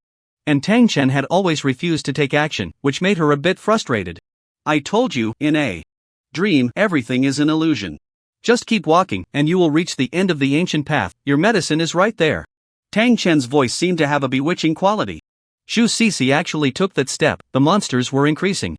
And Tang Chen had always refused to take action, which made her a bit frustrated. I told you, in a dream, everything is an illusion. Just keep walking, and you will reach the end of the ancient path. Your medicine is right there. Tang Chen's voice seemed to have a bewitching quality. Zhu Cece actually took that step. The monsters were increasing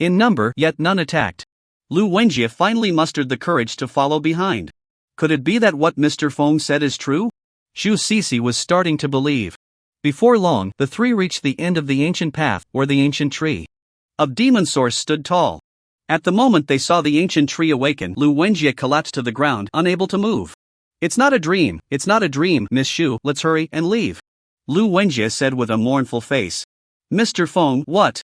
in number, yet none attacked. Lu Wenjie finally mustered the courage to follow behind. Could it be that what Mr. Feng said is true? Zhu Cece was starting to believe. Before long, the three reached the end of the ancient path, where the ancient tree of demon source stood tall. At the moment they saw the ancient tree awaken, Lu Wenjie collapsed to the ground, unable to move. It's not a dream, Miss Shu, let's hurry and leave. Lu Wenjie said with a mournful face. Mr. Feng, what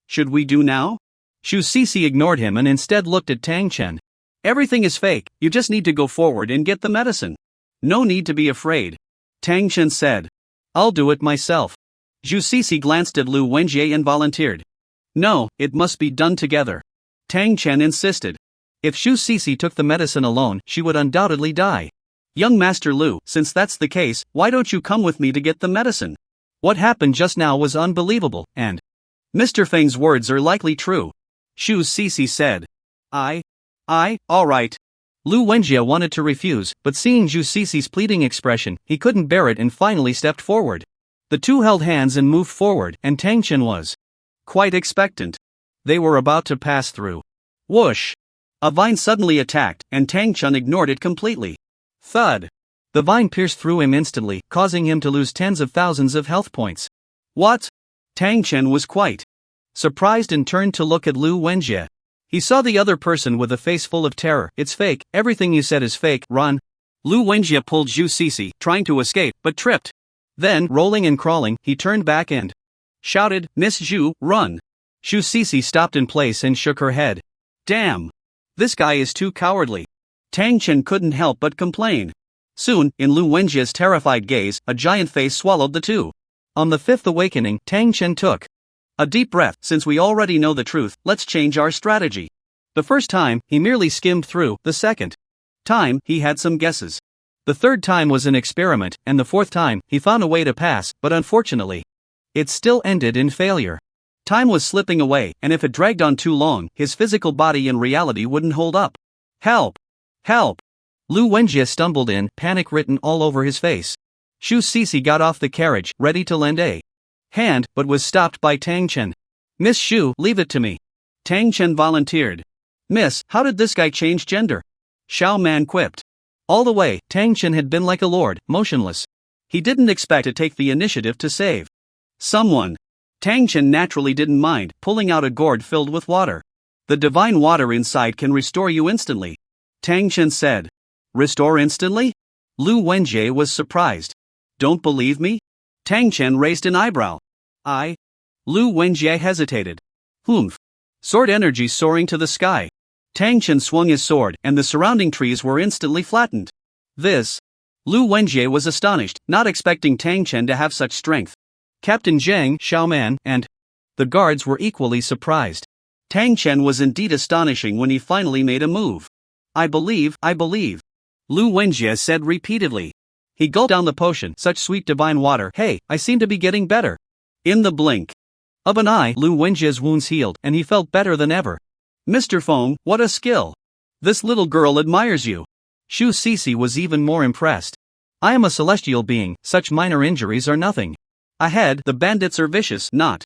should we do now? Zhu Cece ignored him and instead looked at Tang Chen. Everything is fake, you just need to go forward and get the medicine. No need to be afraid. Tang Chen said. I'll do it myself. Zhu Cece glanced at Lu Wenjie and volunteered. No, it must be done together. Tang Chen insisted. If Zhu Cece took the medicine alone, she would undoubtedly die. Young Master Lu, since that's the case, why don't you come with me to get the medicine? What happened just now was unbelievable, and Mr. Feng's words are likely true. Xu Cece said. Alright. Lu Wenjie wanted to refuse, but seeing Xu Cece's pleading expression, he couldn't bear it and finally stepped forward. The two held hands and moved forward, and Tang Chen was quite expectant. They were about to pass through. Whoosh! A vine suddenly attacked, and Tang Chen ignored it completely. Thud! The vine pierced through him instantly, causing him to lose tens of thousands of health points. What? Tang Chen was quite surprised and turned to look at Lu Wenjie. He saw the other person with a face full of terror. It's fake, everything you said is fake, run. Lu Wenjie pulled Xu Cece, trying to escape, but tripped. Then, rolling and crawling, he turned back and shouted, Miss Xu, run. Xu Cece stopped in place and shook her head. Damn! This guy is too cowardly. Tang Chen couldn't help but complain. Soon, in Lu Wenjie's terrified gaze, a giant face swallowed the two. On the fifth awakening, Tang Chen took a deep breath. Since we already know the truth, let's change our strategy. The first time, he merely skimmed through. The second time, he had some guesses. The third time was an experiment, and the fourth time, he found a way to pass, but unfortunately, it still ended in failure. Time was slipping away, and if it dragged on too long, his physical body in reality wouldn't hold up. Help! Help! Lu Wenjie stumbled in, panic written all over his face. Xu Cece got off the carriage, ready to lend a hand, but was stopped by Tang Chen. Miss Xu, leave it to me. Tang Chen volunteered. Miss, how did this guy change gender? Xiao Man quipped. All the way, Tang Chen had been like a lord, motionless. He didn't expect to take the initiative to save someone. Tang Chen naturally didn't mind, pulling out a gourd filled with water. The divine water inside can restore you instantly. Tang Chen said. Restore instantly? Lu Wenjie was surprised. Don't believe me? Tang Chen raised an eyebrow. Lu Wenjie hesitated. Humph. Sword energy soaring to the sky. Tang Chen swung his sword, and the surrounding trees were instantly flattened. This. Lu Wenjie was astonished, not expecting Tang Chen to have such strength. Captain Zhang, Xiaoman, and the guards were equally surprised. Tang Chen was indeed astonishing when he finally made a move. I believe. Lu Wenjie said repeatedly. He gulped down the potion, such sweet divine water. Hey, I seem to be getting better. In the blink of an eye, Lu Wenjie's wounds healed, and he felt better than ever. Mr. Feng, what a skill! This little girl admires you. Xu Cece was even more impressed. I am a celestial being, such minor injuries are nothing. Ahead, the bandits are vicious, not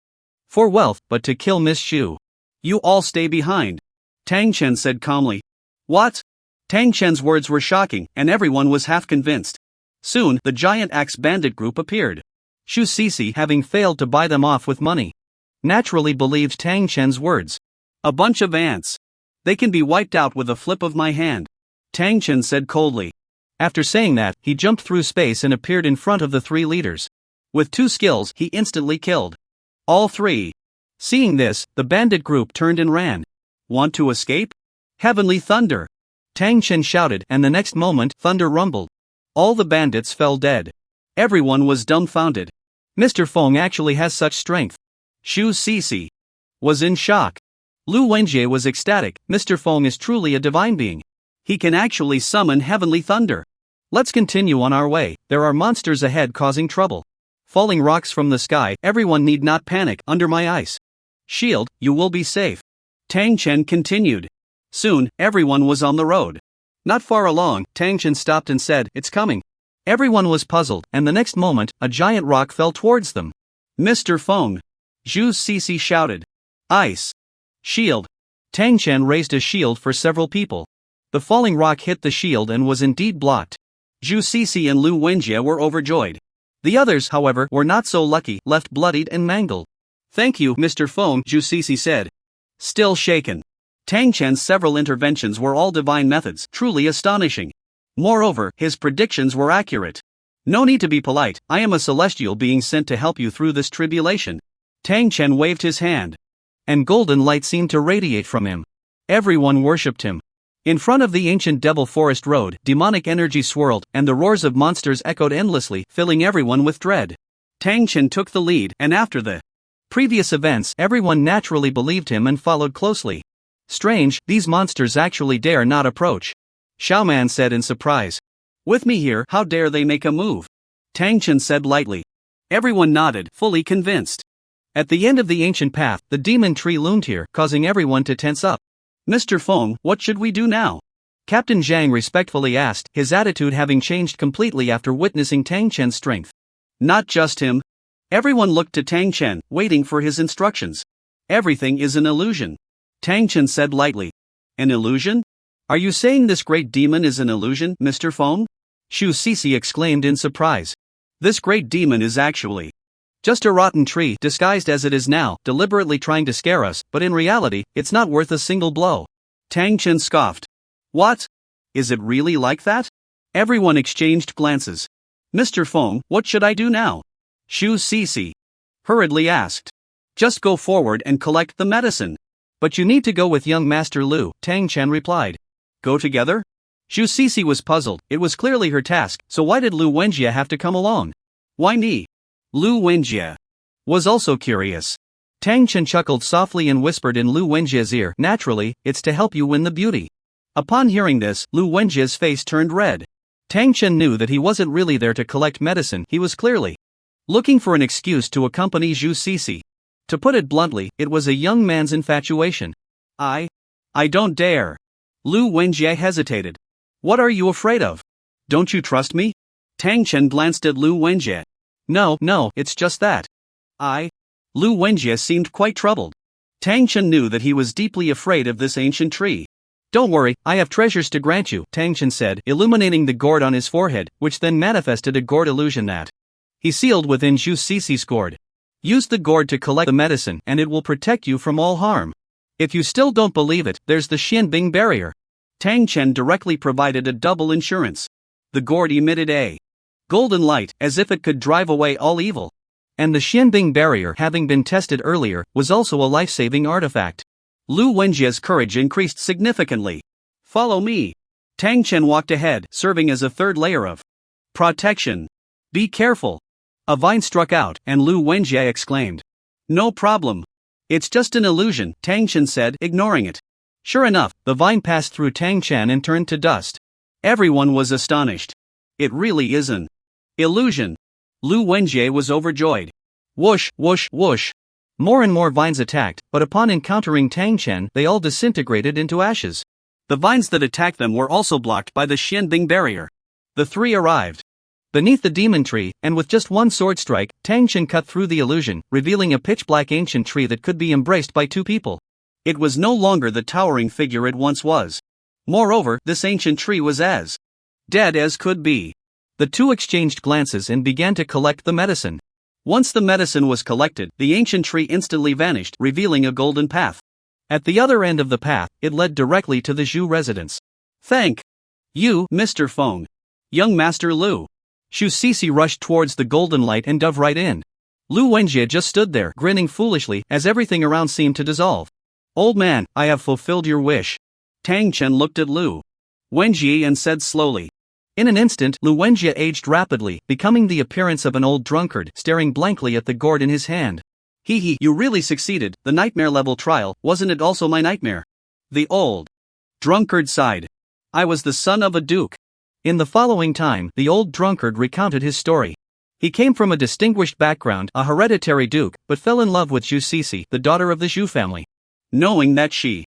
for wealth, but to kill Miss Xu. You all stay behind. Tang Chen said calmly. What? Tang Chen's words were shocking, and everyone was half convinced. Soon, the giant axe bandit group appeared. Xu Cece, having failed to buy them off with money, naturally believed Tang Chen's words. A bunch of ants. They can be wiped out with a flip of my hand. Tang Chen said coldly. After saying that, he jumped through space and appeared in front of the three leaders. With two skills, he instantly killed all three. Seeing this, the bandit group turned and ran. Want to escape? Heavenly thunder! Tang Chen shouted, and the next moment, thunder rumbled. All the bandits fell dead. Everyone was dumbfounded. Mr. Feng actually has such strength. Xu Cece was in shock. Lu Wenjie was ecstatic. Mr. Feng is truly a divine being. He can actually summon heavenly thunder. Let's continue on our way. There are monsters ahead causing trouble. Falling rocks from the sky. Everyone need not panic. Under my ice shield, you will be safe. Tang Chen continued. Soon, everyone was on the road. Not far along, Tang Chen stopped and said, It's coming. Everyone was puzzled, and the next moment, a giant rock fell towards them. Mr. Feng! Xu Cece shouted. Ice shield. Tang Chen raised a shield for several people. The falling rock hit the shield and was indeed blocked. Xu Cece and Lu Wenjie were overjoyed. The others, however, were not so lucky, left bloodied and mangled. Thank you, Mr. Feng, Xu Cece said. Still shaken. Tang Chen's several interventions were all divine methods, truly astonishing. Moreover, his predictions were accurate. No need to be polite, I am a celestial being sent to help you through this tribulation. Tang Chen waved his hand. And golden light seemed to radiate from him. Everyone worshipped him. In front of the ancient Devil Forest Road, demonic energy swirled, and the roars of monsters echoed endlessly, filling everyone with dread. Tang Chen took the lead, and after the previous events, everyone naturally believed him and followed closely. Strange, these monsters actually dare not approach. Xiaoman said in surprise. With me here, how dare they make a move? Tang Chen said lightly. Everyone nodded, fully convinced. At the end of the ancient path, the demon tree loomed here, causing everyone to tense up. Mr. Feng, what should we do now? Captain Zhang respectfully asked, his attitude having changed completely after witnessing Tang Chen's strength. Not just him. Everyone looked to Tang Chen, waiting for his instructions. Everything is an illusion. Tang Chen said lightly. An illusion? Are you saying this great demon is an illusion, Mr. Feng? Xu Sisi exclaimed in surprise. This great demon is actually just a rotten tree disguised as it is now, deliberately trying to scare us, but in reality, it's not worth a single blow. Tang Chen scoffed. What? Is it really like that? Everyone exchanged glances. Mr. Feng, what should I do now? Xu Sisi hurriedly asked. Just go forward and collect the medicine. But you need to go with young Master Lu, Tang Chen replied. Go together? Xu Sisi was puzzled. It was clearly her task, so why did Lu Wenjie have to come along? Why me? Lu Wenjie was also curious. Tang Chen chuckled softly and whispered in Lu Wenjie's ear, naturally, it's to help you win the beauty. Upon hearing this, Lu Wenjie's face turned red. Tang Chen knew that he wasn't really there to collect medicine, he was clearly looking for an excuse to accompany Xu Sisi. To put it bluntly, it was a young man's infatuation. I don't dare. Lu Wenjie hesitated. What are you afraid of? Don't you trust me? Tang Chen glanced at Lu Wenjie. No, it's just that. Lu Wenjie seemed quite troubled. Tang Chen knew that he was deeply afraid of this ancient tree. Don't worry, I have treasures to grant you, Tang Chen said, illuminating the gourd on his forehead, which then manifested a gourd illusion that he sealed within Xu Sisi's gourd. Use the gourd to collect the medicine and it will protect you from all harm. If you still don't believe it, there's the Xianbing barrier. Tang Chen directly provided a double insurance. The gourd emitted a golden light, as if it could drive away all evil. And the Xianbing barrier, having been tested earlier, was also a life-saving artifact. Lu Wenjie's courage increased significantly. Follow me. Tang Chen walked ahead, serving as a third layer of protection. Be careful. A vine struck out, and Lu Wenjie exclaimed. No problem. It's just an illusion, Tang Chen said, ignoring it. Sure enough, the vine passed through Tang Chen and turned to dust. Everyone was astonished. It really is an illusion. Lu Wenjie was overjoyed. Whoosh, whoosh, whoosh. More and more vines attacked, but upon encountering Tang Chen, they all disintegrated into ashes. The vines that attacked them were also blocked by the Xianbing barrier. The three arrived beneath the demon tree, and with just one sword strike, Tang Chen cut through the illusion, revealing a pitch-black ancient tree that could be embraced by two people. It was no longer the towering figure it once was. Moreover, this ancient tree was as dead as could be. The two exchanged glances and began to collect the medicine. Once the medicine was collected, the ancient tree instantly vanished, revealing a golden path. At the other end of the path, it led directly to the Zhu residence. Thank you, Mr. Feng. Young Master Lu. Xu Sisi rushed towards the golden light and dove right in. Lu Wenjie just stood there, grinning foolishly, as everything around seemed to dissolve. Old man, I have fulfilled your wish. Tang Chen looked at Lu Wenjie and said slowly. In an instant, Lu Wenjie aged rapidly, becoming the appearance of an old drunkard, staring blankly at the gourd in his hand. Hee, you really succeeded. The nightmare level trial, wasn't it also my nightmare? The old drunkard sighed. I was the son of a duke. In the following time, the old drunkard recounted his story. He came from a distinguished background, a hereditary duke, but fell in love with Xu Sisi, the daughter of the Zhu family. Knowing that she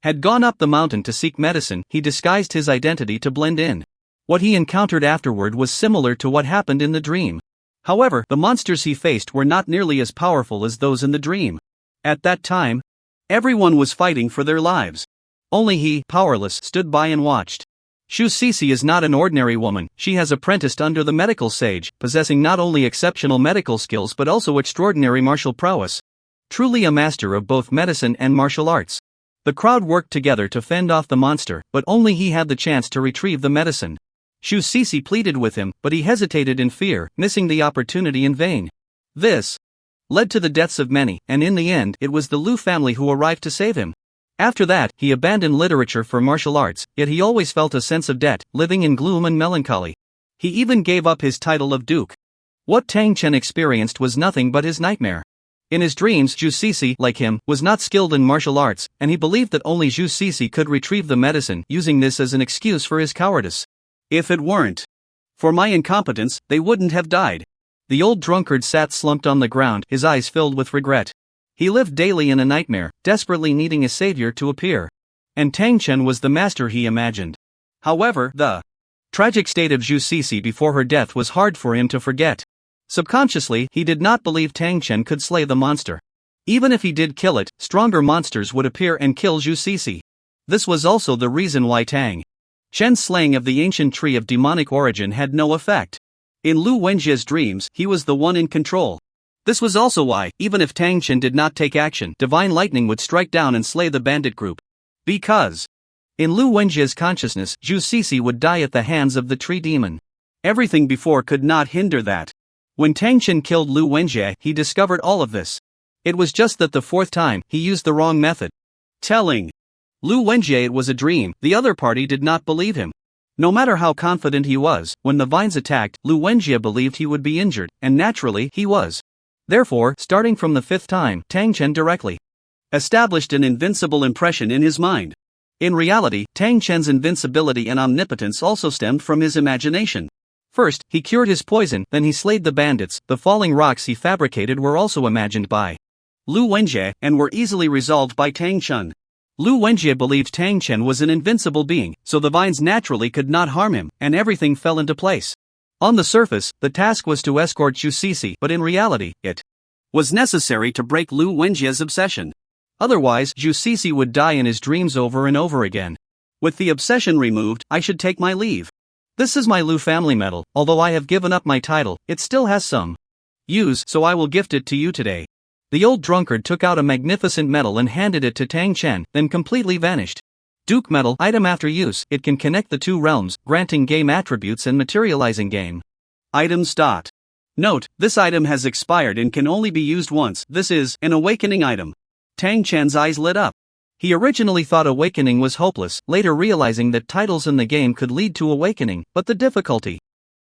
had gone up the mountain to seek medicine, he disguised his identity to blend in. What he encountered afterward was similar to what happened in the dream. However, the monsters he faced were not nearly as powerful as those in the dream. At that time, everyone was fighting for their lives. Only he, powerless, stood by and watched. Xu Sisi is not an ordinary woman. She has apprenticed under the medical sage, possessing not only exceptional medical skills but also extraordinary martial prowess. Truly a master of both medicine and martial arts. The crowd worked together to fend off the monster, but only he had the chance to retrieve the medicine. Xu Sisi pleaded with him, but he hesitated in fear, missing the opportunity in vain. This led to the deaths of many, and in the end, it was the Lu family who arrived to save him. After that, he abandoned literature for martial arts, yet he always felt a sense of debt, living in gloom and melancholy. He even gave up his title of duke. What Tang Chen experienced was nothing but his nightmare. In his dreams, Xu Sisi, like him, was not skilled in martial arts, and he believed that only Xu Sisi could retrieve the medicine, using this as an excuse for his cowardice. If it weren't for my incompetence, they wouldn't have died. The old drunkard sat slumped on the ground, his eyes filled with regret. He lived daily in a nightmare, desperately needing a savior to appear. And Tang Chen was the master he imagined. However, the tragic state of Zhu Cixi before her death was hard for him to forget. Subconsciously, he did not believe Tang Chen could slay the monster. Even if he did kill it, stronger monsters would appear and kill Zhu Cixi. This was also the reason why Tang Chen's slaying of the ancient tree of demonic origin had no effect. In Lu Wenjie's dreams, he was the one in control. This was also why, even if Tang Chen did not take action, divine lightning would strike down and slay the bandit group. Because in Lu Wenjie's consciousness, Zhu Cixi would die at the hands of the tree demon. Everything before could not hinder that. When Tang Chen killed Lu Wenjie, he discovered all of this. It was just that the fourth time, he used the wrong method. Telling Lu Wenjie it was a dream, the other party did not believe him. No matter how confident he was, when the vines attacked, Lu Wenjie believed he would be injured, and naturally, he was. Therefore, starting from the fifth time, Tang Chen directly established an invincible impression in his mind. In reality, Tang Chen's invincibility and omnipotence also stemmed from his imagination. First, he cured his poison, then he slayed the bandits. The falling rocks he fabricated were also imagined by Lu Wenjie, and were easily resolved by Tang Chen. Lu Wenjie believed Tang Chen was an invincible being, so the vines naturally could not harm him, and everything fell into place. On the surface, the task was to escort Zhu Cixi, but in reality, it was necessary to break Lu Wenjie's obsession. Otherwise, Zhu Cixi would die in his dreams over and over again. With the obsession removed, I should take my leave. This is my Lu family medal. Although I have given up my title, it still has some use, so I will gift it to you today. The old drunkard took out a magnificent medal and handed it to Tang Chen, then completely vanished. Duke medal, item after use, it can connect the two realms, granting game attributes and materializing game items. Note, this item has expired and can only be used once. This is an awakening item. Tang Chen's eyes lit up. He originally thought awakening was hopeless, later realizing that titles in the game could lead to awakening, but the difficulty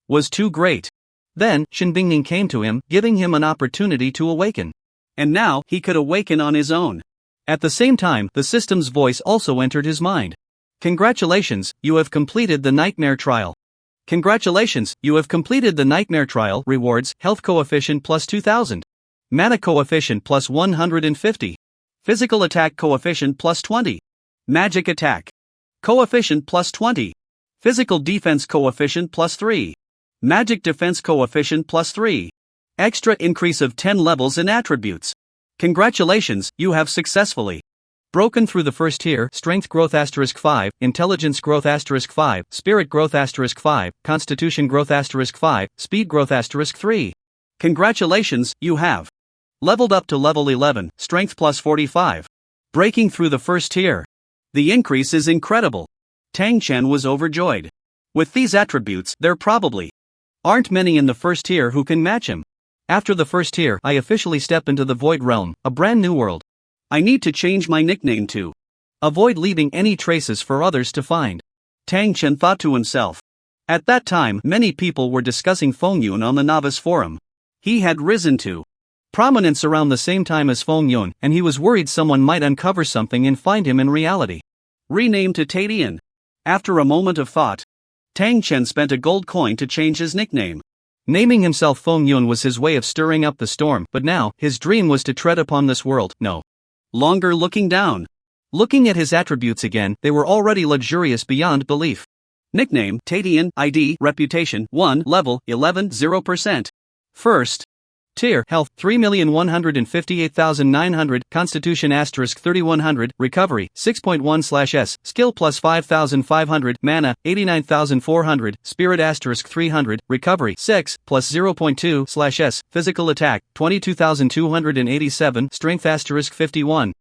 was too great. Then, Shen Bingning came to him, giving him an opportunity to awaken. And now, he could awaken on his own. At the same time, the system's voice also entered his mind. Congratulations, you have completed the nightmare trial. Congratulations, you have completed the nightmare trial. Rewards, health coefficient plus 2000. Mana coefficient plus 150. Physical attack coefficient plus 20. Magic attack coefficient plus 20. Physical defense coefficient plus 3. Magic defense coefficient plus 3. Extra increase of 10 levels in attributes. Congratulations, you have successfully broken through the first tier. Strength growth *5, intelligence growth *5, spirit growth *5, constitution growth *5, speed growth *3. Congratulations, you have leveled up to level 11, strength plus 45. Breaking through the first tier. The increase is incredible. Tang Chen was overjoyed. With these attributes, there probably aren't many in the first tier who can match him. After the first tier, I officially step into the Void Realm, a brand new world. I need to change my nickname to avoid leaving any traces for others to find. Tang Chen thought to himself. At that time, many people were discussing Feng Yun on the Novice forum. He had risen to prominence around the same time as Feng Yun, and he was worried someone might uncover something and find him in reality. Renamed to Tadian. After a moment of thought, Tang Chen spent a gold coin to change his nickname. Naming himself Feng Yun was his way of stirring up the storm, but now, his dream was to tread upon this world, no longer looking down. Looking at his attributes again, they were already luxurious beyond belief. Nickname, Tadian, ID, Reputation, 1, Level, 11, 0%. First tier, Health, 3,158,900, Constitution *3100, Recovery, 6.1/S, Skill plus 5,500, Mana, 89,400, Spirit *300, Recovery, 6, plus 0.2/S, Physical Attack, 22,287, Strength *51.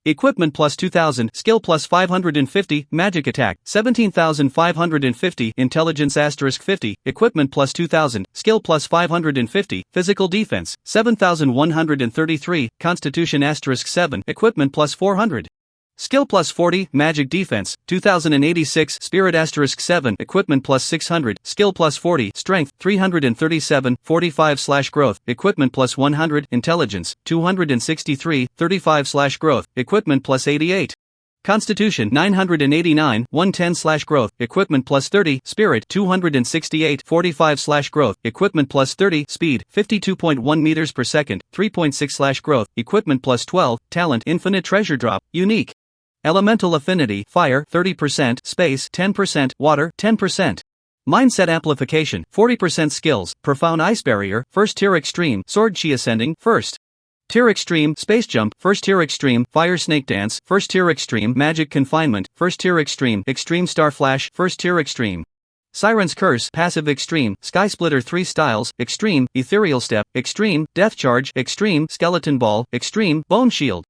Equipment plus 2000, Skill plus 550, Magic Attack, 17,550, Intelligence *50, Equipment plus 2000, Skill plus 550, Physical Defense, 7,133, Constitution *7, Equipment plus 400. Skill plus 40, Magic Defense, 2086, Spirit *7, Equipment plus 600, Skill plus 40, Strength, 337, 45/Growth, Equipment plus 100, Intelligence, 263, 35/Growth, Equipment plus 88. Constitution 989, 110/growth, equipment plus 30, spirit 268, 45/growth, equipment plus 30, speed 52.1 meters per second, 3.6/growth, equipment plus 12, talent infinite treasure drop, unique. Elemental affinity, fire 30%, space 10%, water 10%. Mindset amplification, 40% skills, profound ice barrier, first tier extreme, sword chi ascending, first tier extreme, space jump, first tier extreme, fire snake dance, first tier extreme, magic confinement, first tier extreme, extreme star flash, first tier extreme. Siren's curse, passive extreme, sky splitter 3 styles, extreme, ethereal step, extreme, death charge, extreme, skeleton ball, extreme, bone shield.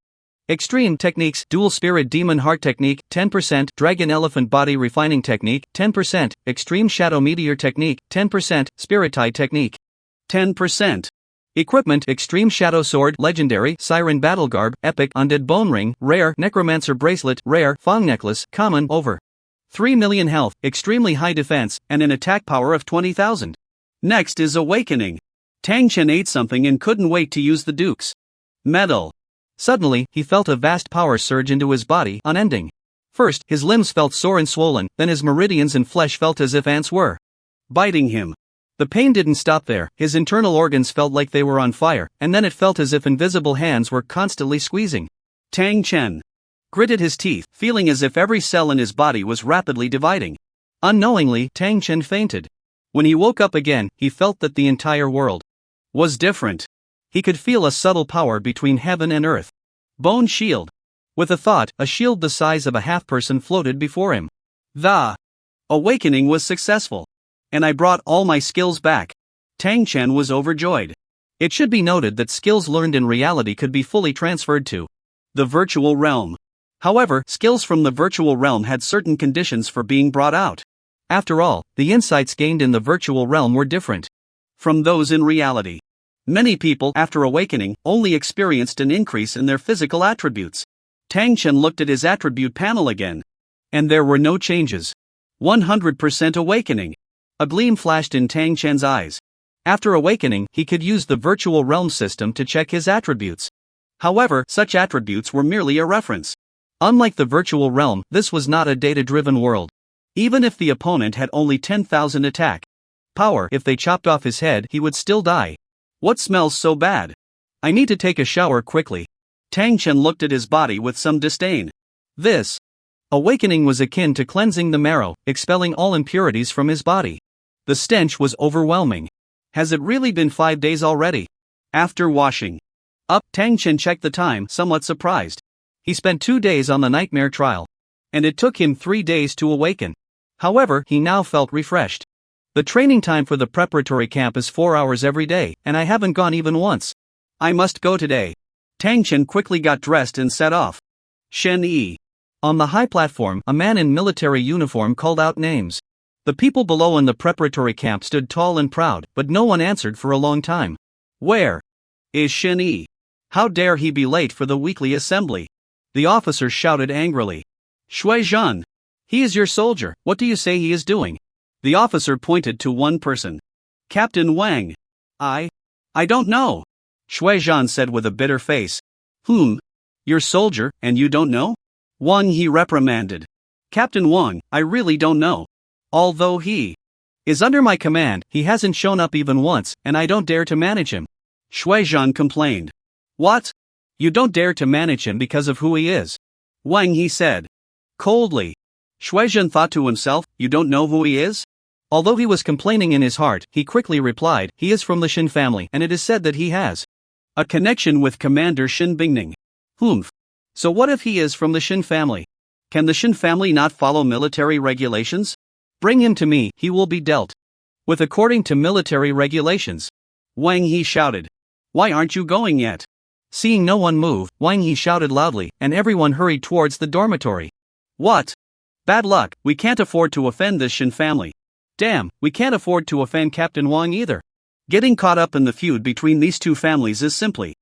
Extreme techniques, dual spirit demon heart technique, 10%, dragon elephant body refining technique, 10%, extreme shadow meteor technique, 10%, spirit tie technique, 10%. Equipment, extreme shadow sword, legendary, siren battle garb, epic, undead bone ring, rare, necromancer bracelet, rare, fang necklace, common, over 3 million health, extremely high defense, and an attack power of 20,000. Next is awakening. Tang Chen ate something and couldn't wait to use the Duke's medal. Suddenly, he felt a vast power surge into his body, unending. First, his limbs felt sore and swollen, then his meridians and flesh felt as if ants were biting him. The pain didn't stop there, his internal organs felt like they were on fire, and then it felt as if invisible hands were constantly squeezing. Tang Chen gritted his teeth, feeling as if every cell in his body was rapidly dividing. Unknowingly, Tang Chen fainted. When he woke up again, he felt that the entire world was different. He could feel a subtle power between heaven and earth. Bone shield. With a thought, a shield the size of a half-person floated before him. The awakening was successful. And I brought all my skills back. Tang Chen was overjoyed. It should be noted that skills learned in reality could be fully transferred to the virtual realm. However, skills from the virtual realm had certain conditions for being brought out. After all, the insights gained in the virtual realm were different from those in reality. Many people, after awakening, only experienced an increase in their physical attributes. Tang Chen looked at his attribute panel again. And there were no changes. 100% awakening. A gleam flashed in Tang Chen's eyes. After awakening, he could use the virtual realm system to check his attributes. However, such attributes were merely a reference. Unlike the virtual realm, this was not a data-driven world. Even if the opponent had only 10,000 attack power, if they chopped off his head, he would still die. What smells so bad? I need to take a shower quickly. Tang Chen looked at his body with some disdain. This awakening was akin to cleansing the marrow, expelling all impurities from his body. The stench was overwhelming. Has it really been 5 days already? After washing up, Tang Chen checked the time, somewhat surprised. He spent 2 days on the nightmare trial. And it took him 3 days to awaken. However, he now felt refreshed. The training time for the preparatory camp is 4 hours every day, and I haven't gone even once. I must go today. Tang Chen quickly got dressed and set off. Shen Yi. On the high platform, a man in military uniform called out names. The people below in the preparatory camp stood tall and proud, but no one answered for a long time. Where is Shen Yi? How dare he be late for the weekly assembly? The officer shouted angrily. Shui Zhan. He is your soldier, what do you say he is doing? The officer pointed to one person. Captain Wang. I don't know. Shui Zhan said with a bitter face. Your soldier, and you don't know? Wang He reprimanded. Captain Wang, I really don't know. Although he is under my command, he hasn't shown up even once, and I don't dare to manage him. Shui Zhan complained. What? You don't dare to manage him because of who he is? Wang He said. Coldly. Shui Zhan thought to himself, you don't know who he is? Although he was complaining in his heart, he quickly replied, he is from the Shin family, and it is said that he has a connection with Commander Shin Bingning. So what if he is from the Shin family? Can the Shin family not follow military regulations? Bring him to me, he will be dealt with according to military regulations. Wang He shouted. Why aren't you going yet? Seeing no one move, Wang He shouted loudly, and everyone hurried towards the dormitory. What? Bad luck, we can't afford to offend this Shin family. Damn, we can't afford to offend Captain Wang either. Getting caught up in the feud between these two families is simply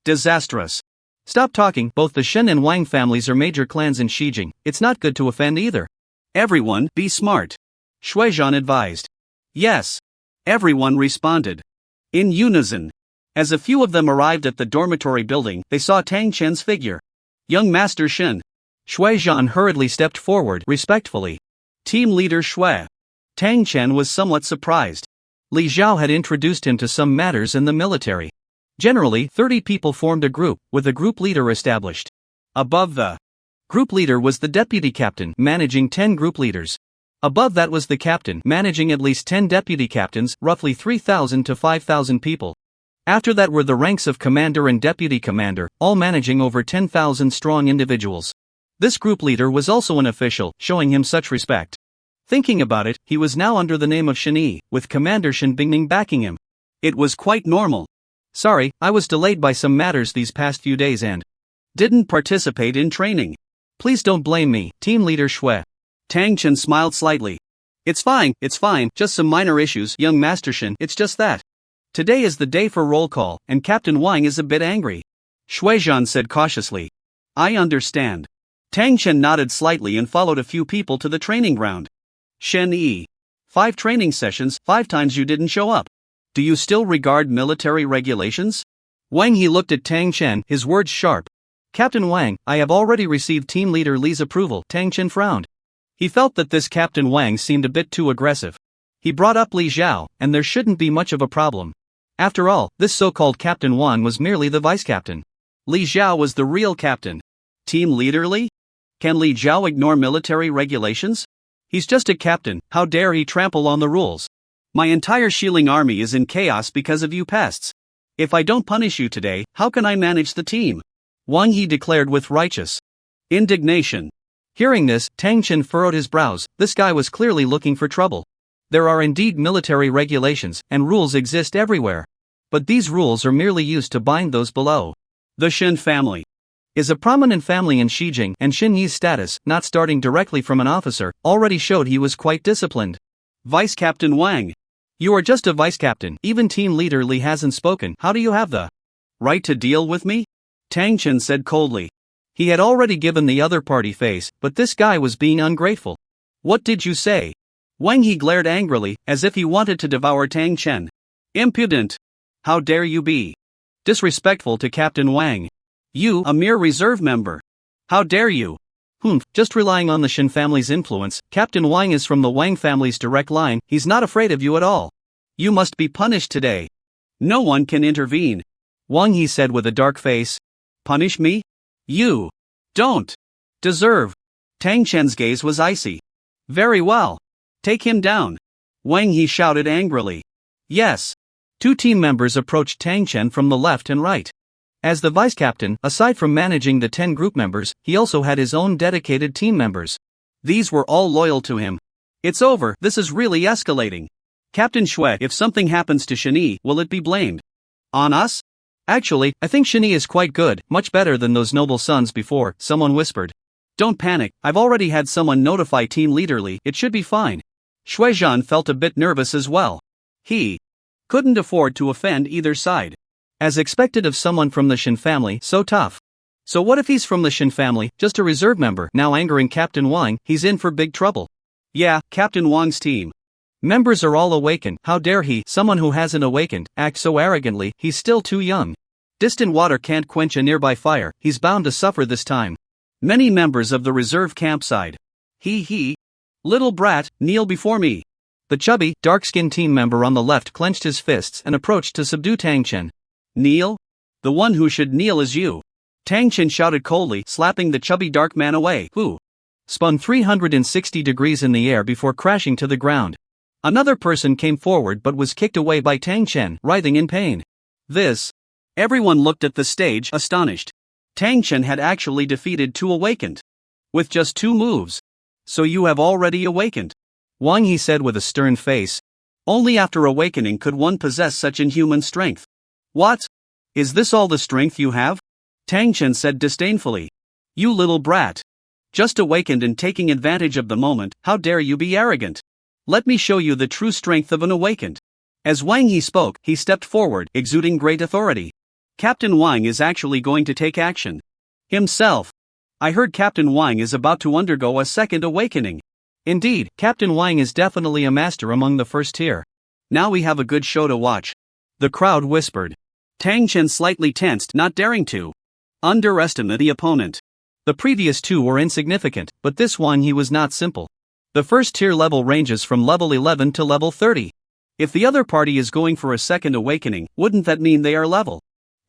disastrous. Stop talking, both the Shin and Wang families are major clans in Shijing, it's not good to offend either. Everyone, be smart. Shui Zhan advised. Yes. Everyone responded. In unison. As a few of them arrived at the dormitory building, they saw Tang Chen's figure. Young Master Shin. Shui Zhan hurriedly stepped forward respectfully. Team leader Shui. Tang Chen was somewhat surprised. Li Zhao had introduced him to some matters in the military. Generally, 30 people formed a group, with a group leader established. Above the group leader was the deputy captain, managing 10 group leaders. Above that was the captain, managing at least 10 deputy captains, roughly 3,000 to 5,000 people. After that were the ranks of commander and deputy commander, all managing over 10,000 strong individuals. This group leader was also an official, showing him such respect. Thinking about it, he was now under the name of Shen Yi, with Commander Shen Bingming backing him. It was quite normal. Sorry, I was delayed by some matters these past few days and didn't participate in training. Please don't blame me, team leader Shui. Tang Chen smiled slightly. It's fine, just some minor issues, young Master Shen, it's just that. Today is the day for roll call, and Captain Wang is a bit angry. Shui Zhan said cautiously. I understand. Tang Chen nodded slightly and followed a few people to the training ground. Shen Yi. 5 training sessions, 5 times you didn't show up. Do you still regard military regulations? Wang He looked at Tang Chen, his words sharp. Captain Wang, I have already received team leader Li's approval. Tang Chen frowned. He felt that this Captain Wang seemed a bit too aggressive. He brought up Li Zhao, and there shouldn't be much of a problem. After all, this so-called Captain Wang was merely the vice captain. Li Zhao was the real captain. Team leader Li? Can Li Zhao ignore military regulations? He's just a captain, how dare he trample on the rules? My entire Shilling army is in chaos because of you pests. If I don't punish you today, how can I manage the team? Wang Yi declared with righteous indignation. Hearing this, Tang Chen furrowed his brows. This guy was clearly looking for trouble. There are indeed military regulations, and rules exist everywhere. But these rules are merely used to bind those below. The Shen family is a prominent family in Xijing, and Shen Yi's status, not starting directly from an officer, already showed he was quite disciplined. Vice Captain Wang. You are just a vice captain, even team leader Li hasn't spoken. How do you have the right to deal with me? Tang Chen said coldly. He had already given the other party face, but this guy was being ungrateful. What did you say? Wang He glared angrily, as if he wanted to devour Tang Chen. Impudent! How dare you be disrespectful to Captain Wang? You, a mere reserve member. How dare you? Just relying on the Shen family's influence, Captain Wang is from the Wang family's direct line, he's not afraid of you at all. You must be punished today. No one can intervene. Wang He said with a dark face. Punish me? You don't deserve. Tang Chen's gaze was icy. Very well. Take him down. Wang He shouted angrily. Yes. 2 team members approached Tang Chen from the left and right. As the vice captain, aside from managing the 10 group members, he also had his own dedicated team members. These were all loyal to him. It's over, this is really escalating. Captain Shui, if something happens to Shen Yi, will it be blamed on us? Actually, I think Shen Yi is quite good, much better than those noble sons before, someone whispered. Don't panic, I've already had someone notify team leader Li, it should be fine. Shui Zhan felt a bit nervous as well. He couldn't afford to offend either side. As expected of someone from the Shen family, so tough. So what if he's from the Shen family, just a reserve member, now angering Captain Wang, he's in for big trouble. Yeah, Captain Wang's team members are all awakened, how dare he, someone who hasn't awakened, act so arrogantly, he's still too young. Distant water can't quench a nearby fire, he's bound to suffer this time. Many members of the reserve camp sighed. He. Little brat, kneel before me. The chubby, dark-skinned team member on the left clenched his fists and approached to subdue Tang Chen. Kneel? The one who should kneel is you. Tang Chen shouted coldly, slapping the chubby dark man away, who spun 360 degrees in the air before crashing to the ground. Another person came forward but was kicked away by Tang Chen, writhing in pain. Everyone looked at the stage, astonished. Tang Chen had actually defeated 2 awakened. With just 2 moves. So you have already awakened? Wang He said with a stern face. Only after awakening could one possess such inhuman strength. What? Is this all the strength you have? Tang Chen said disdainfully. You little brat. Just awakened and taking advantage of the moment, how dare you be arrogant? Let me show you the true strength of an awakened. As Wang He spoke, he stepped forward, exuding great authority. Captain Wang is actually going to take action. Himself. I heard Captain Wang is about to undergo a second awakening. Indeed, Captain Wang is definitely a master among the first tier. Now we have a good show to watch. The crowd whispered. Tang Chen slightly tensed, not daring to underestimate the opponent. The previous two were insignificant, but this Wang He was not simple. The first tier level ranges from level 11 to level 30. If the other party is going for a second awakening, wouldn't that mean they are level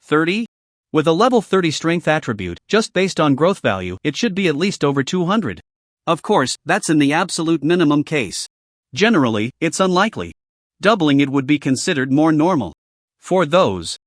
30? With a level 30 strength attribute, just based on growth value, it should be at least over 200. Of course, that's in the absolute minimum case. Generally, it's unlikely. Doubling it would be considered more normal. For those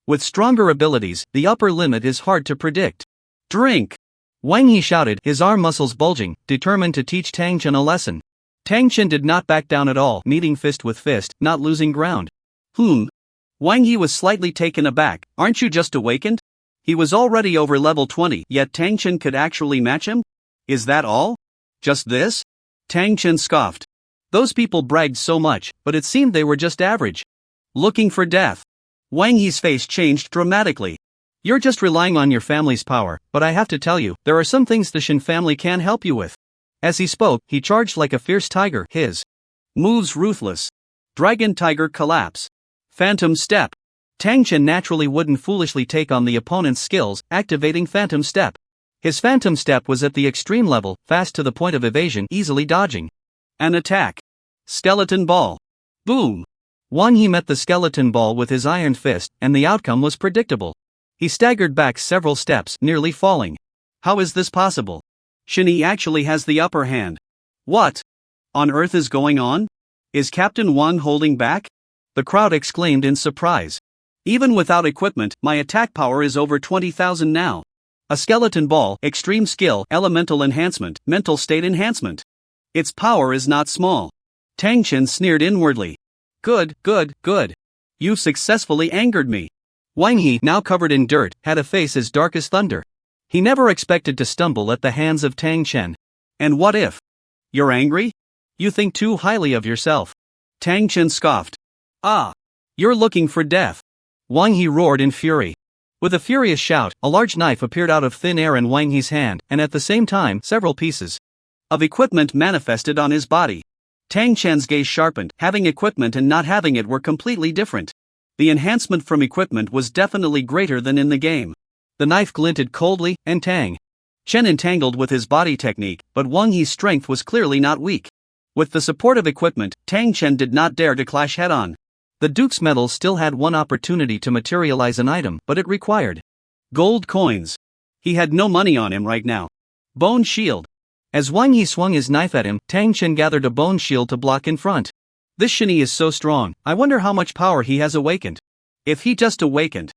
with stronger abilities, the upper limit is hard to predict. Drink! Wang He shouted, his arm muscles bulging, determined to teach Tang Chen a lesson. Tang Chen did not back down at all, meeting fist with fist, not losing ground. Wang He was slightly taken aback. Aren't you just awakened? He was already over level 20, yet Tang Chen could actually match him? Is that all? Just this? Tang Chen scoffed. Those people bragged so much, but it seemed they were just average. Looking for death. Wang He's face changed dramatically. You're just relying on your family's power, but I have to tell you, there are some things the Shin family can help you with. As he spoke, he charged like a fierce tiger, his moves ruthless. Dragon Tiger Collapse. Phantom Step. Tang Chen naturally wouldn't foolishly take on the opponent's skills, activating Phantom Step. His Phantom Step was at the extreme level, fast to the point of evasion, easily dodging. An attack. Skeleton Ball. Boom! Wang He met the skeleton ball with his iron fist, and the outcome was predictable. He staggered back several steps, nearly falling. How is this possible? Shin Yi actually has the upper hand. What on earth is going on? Is Captain Wang holding back? The crowd exclaimed in surprise. Even without equipment, my attack power is over 20,000 now. A skeleton ball, extreme skill, elemental enhancement, mental state enhancement. Its power is not small. Tang Chen sneered inwardly. Good. You've successfully angered me. Wang He, now covered in dirt, had a face as dark as thunder. He never expected to stumble at the hands of Tang Chen. And what if? You're angry? You think too highly of yourself. Tang Chen scoffed. Ah! You're looking for death. Wang He roared in fury. With a furious shout, a large knife appeared out of thin air in Wang He's hand, and at the same time, several pieces of equipment manifested on his body. Tang Chen's gaze sharpened. Having equipment and not having it were completely different. The enhancement from equipment was definitely greater than in the game. The knife glinted coldly, and Tang Chen entangled with his body technique, but Wang He's strength was clearly not weak. With the support of equipment, Tang Chen did not dare to clash head-on. The Duke's medal still had one opportunity to materialize an item, but it required gold coins. He had no money on him right now. Bone shield. As Wang He swung his knife at him, Tang Chen gathered a bone shield to block in front. This Shin Yi is so strong, I wonder how much power he has awakened. If he just awakened,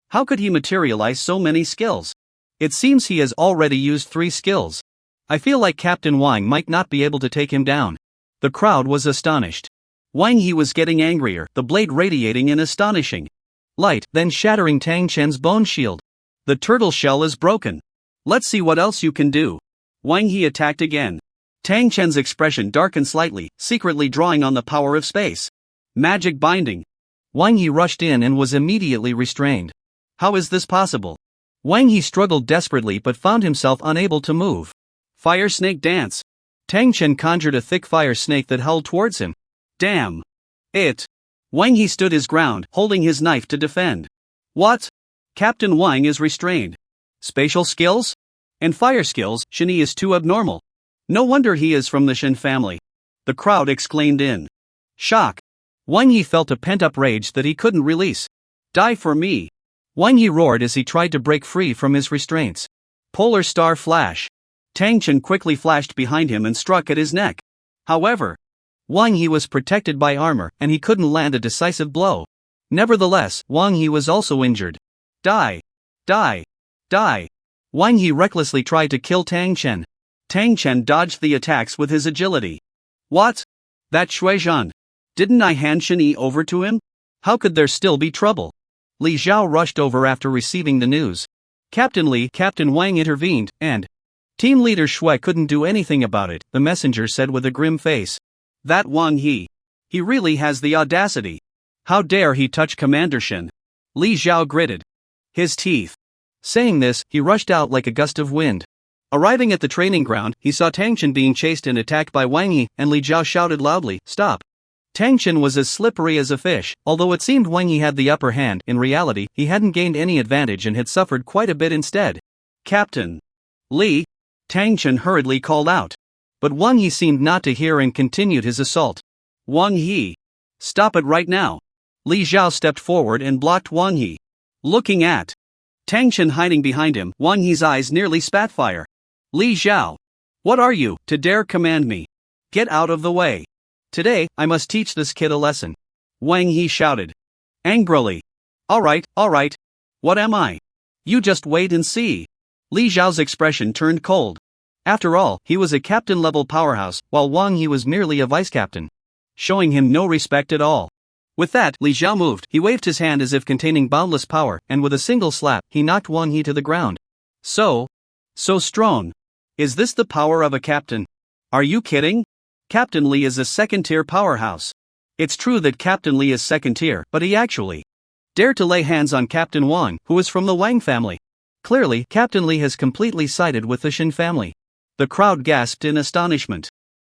how could he materialize so many skills? It seems he has already used 3 skills. I feel like Captain Wang might not be able to take him down. The crowd was astonished. Wang He was getting angrier, the blade radiating in astonishing light, then shattering Tang Chen's bone shield. The turtle shell is broken. Let's see what else you can do. Wang He attacked again. Tang Chen's expression darkened slightly, secretly drawing on the power of space. Magic binding. Wang He rushed in and was immediately restrained. How is this possible? Wang He struggled desperately but found himself unable to move. Fire snake dance. Tang Chen conjured a thick fire snake that hurled towards him. Damn it! Wang He stood his ground, holding his knife to defend. What? Captain Wang is restrained. Spatial skills? And fire skills, Shin Yi is too abnormal. No wonder he is from the Shin family. The crowd exclaimed in shock. Wang He felt a pent-up rage that he couldn't release. Die for me! Wang He roared as he tried to break free from his restraints. Polar Star Flash. Tang Chen quickly flashed behind him and struck at his neck. However, Wang He was protected by armor, and he couldn't land a decisive blow. Nevertheless, Wang He was also injured. Die! Die! Die! Wang He recklessly tried to kill Tang Chen. Tang Chen dodged the attacks with his agility. What? That Shuizhan. Didn't I hand Shin Yi over to him? How could there still be trouble? Li Zhao rushed over after receiving the news. Captain Wang intervened, and Team Leader Shui couldn't do anything about it, the messenger said with a grim face. That Wang He really has the audacity. How dare he touch Commander Shin? Li Zhao gritted his teeth. Saying this, he rushed out like a gust of wind. Arriving at the training ground, he saw Tang Chen being chased and attacked by Wang Yi, and Li Zhao shouted loudly, "Stop!" Tang Chen was as slippery as a fish. Although it seemed Wang Yi had the upper hand, in reality, he hadn't gained any advantage and had suffered quite a bit instead. Captain Li! Tang Chen hurriedly called out. But Wang He seemed not to hear and continued his assault. Wang He! Stop it right now! Li Zhao stepped forward and blocked Wang He. Looking at Tang Chen hiding behind him, Wang He's eyes nearly spat fire. Li Zhao! What are you, to dare command me? Get out of the way! Today, I must teach this kid a lesson. Wang He shouted. Angrily. Alright. What am I? You just wait and see. Li Zhao's expression turned cold. After all, he was a captain-level powerhouse, while Wang He was merely a vice-captain. Showing him no respect at all. With that, Li Zhao moved. He waved his hand as if containing boundless power, and with a single slap, he knocked Wang He to the ground. So strong. Is this the power of a captain? Are you kidding? Captain Li is a second-tier powerhouse. It's true that Captain Li is second-tier, but he actually dared to lay hands on Captain Wang, who is from the Wang family. Clearly, Captain Li has completely sided with the Shin family. The crowd gasped in astonishment.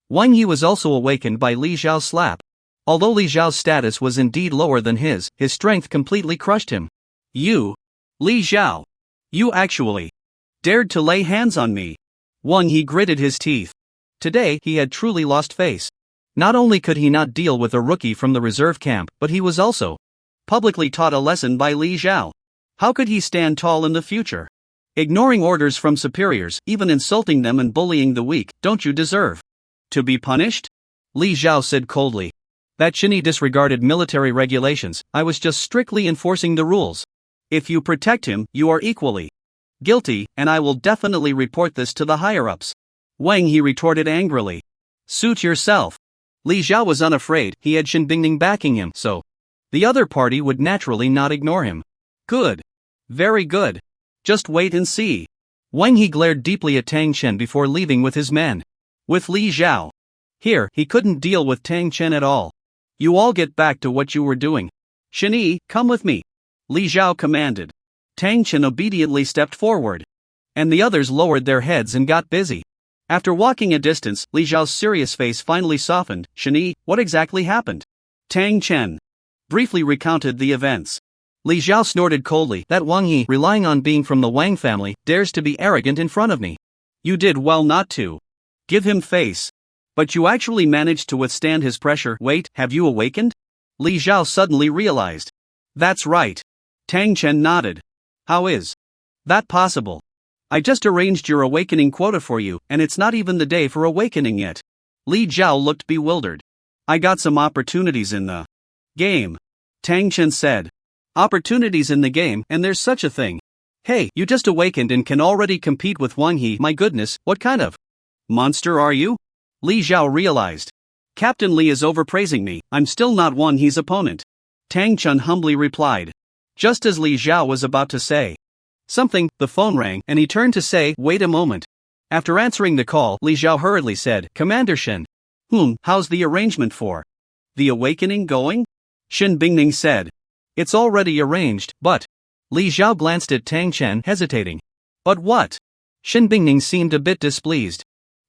Wang He was also awakened by Li Zhao's slap. Although Li Zhao's status was indeed lower than his strength completely crushed him. You, Li Zhao, you actually dared to lay hands on me. Wang He gritted his teeth. Today he had truly lost face. Not only could he not deal with a rookie from the reserve camp, but he was also publicly taught a lesson by Li Zhao. How could he stand tall in the future? Ignoring orders from superiors, even insulting them and bullying the weak, don't you deserve to be punished? Li Zhao said coldly. That Shinny disregarded military regulations. I was just strictly enforcing the rules. If you protect him, you are equally guilty, and I will definitely report this to the higher-ups. Wang He retorted angrily. Suit yourself. Li Zhao was unafraid. He had Shin Bingning backing him, so the other party would naturally not ignore him. Good. Very good. Just wait and see. Wang He glared deeply at Tang Chen before leaving with his men. With Li Zhao here, he couldn't deal with Tang Chen at all. You all get back to what you were doing. Shin Yi, come with me. Li Zhao commanded. Tang Chen obediently stepped forward. And the others lowered their heads and got busy. After walking a distance, Li Zhao's serious face finally softened. Shin Yi, what exactly happened? Tang Chen briefly recounted the events. Li Zhao snorted coldly. That Wang He, relying on being from the Wang family, dares to be arrogant in front of me. You did well not to give him face. But you actually managed to withstand his pressure. Wait, have you awakened? Li Zhao suddenly realized. That's right. Tang Chen nodded. How is that possible? I just arranged your awakening quota for you, and it's not even the day for awakening yet. Li Zhao looked bewildered. I got some opportunities in the game. Tang Chen said. Opportunities in the game, and there's such a thing. Hey, you just awakened and can already compete with Wang He. My goodness, what kind of monster are you? Li Zhao realized. Captain Li is overpraising me. I'm still not Wang He's opponent. Tang Chen humbly replied. Just as Li Zhao was about to say something, the phone rang, and he turned to say, wait a moment. After answering the call, Li Zhao hurriedly said, Commander Shen. How's the arrangement for the awakening going? Shin Bingning said. It's already arranged, but Li Zhao glanced at Tang Chen, hesitating. But what? Shin Bingning seemed a bit displeased.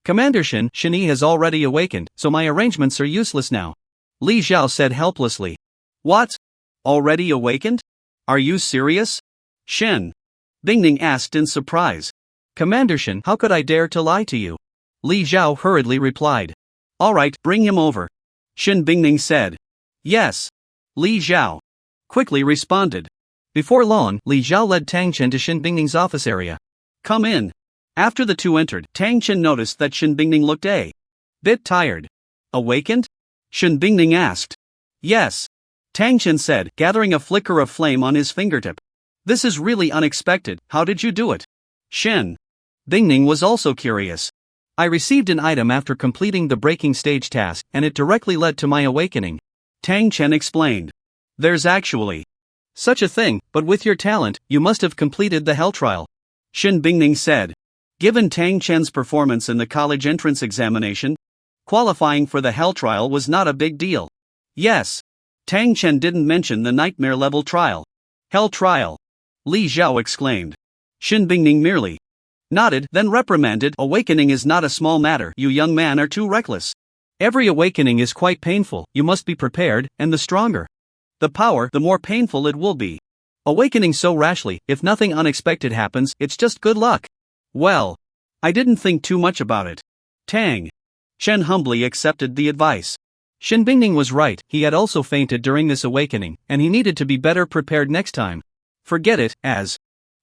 Commander Shin Yi has already awakened, so my arrangements are useless now. Li Zhao said helplessly. What? Already awakened? Are you serious? Shin Bingning asked in surprise. Commander Shin, how could I dare to lie to you? Li Zhao hurriedly replied. Alright, bring him over. Shin Bingning said. Yes. Li Zhao quickly responded. Before long, Li Zhao led Tang Chen to Shin Bingning's office area. Come in. After the two entered, Tang Chen noticed that Shin Bingning looked a bit tired. Awakened? Shin Bingning asked. Yes. Tang Chen said, gathering a flicker of flame on his fingertip. This is really unexpected. How did you do it? Shin Bingning was also curious. I received an item after completing the breaking stage task, and it directly led to my awakening. Tang Chen explained. There's actually such a thing, but with your talent, you must have completed the hell trial. Shin Bingning said. Given Tang Chen's performance in the college entrance examination, qualifying for the hell trial was not a big deal. Yes. Tang Chen didn't mention the nightmare level trial. Hell trial. Li Zhao exclaimed. Shin Bingning merely nodded, then reprimanded. Awakening is not a small matter. You young man are too reckless. Every awakening is quite painful. You must be prepared, and the stronger the power, the more painful it will be. Awakening so rashly, if nothing unexpected happens, it's just good luck. Well, I didn't think too much about it. Tang Chen humbly accepted the advice. Shin Bingning was right, he had also fainted during this awakening, and he needed to be better prepared next time. Forget it, as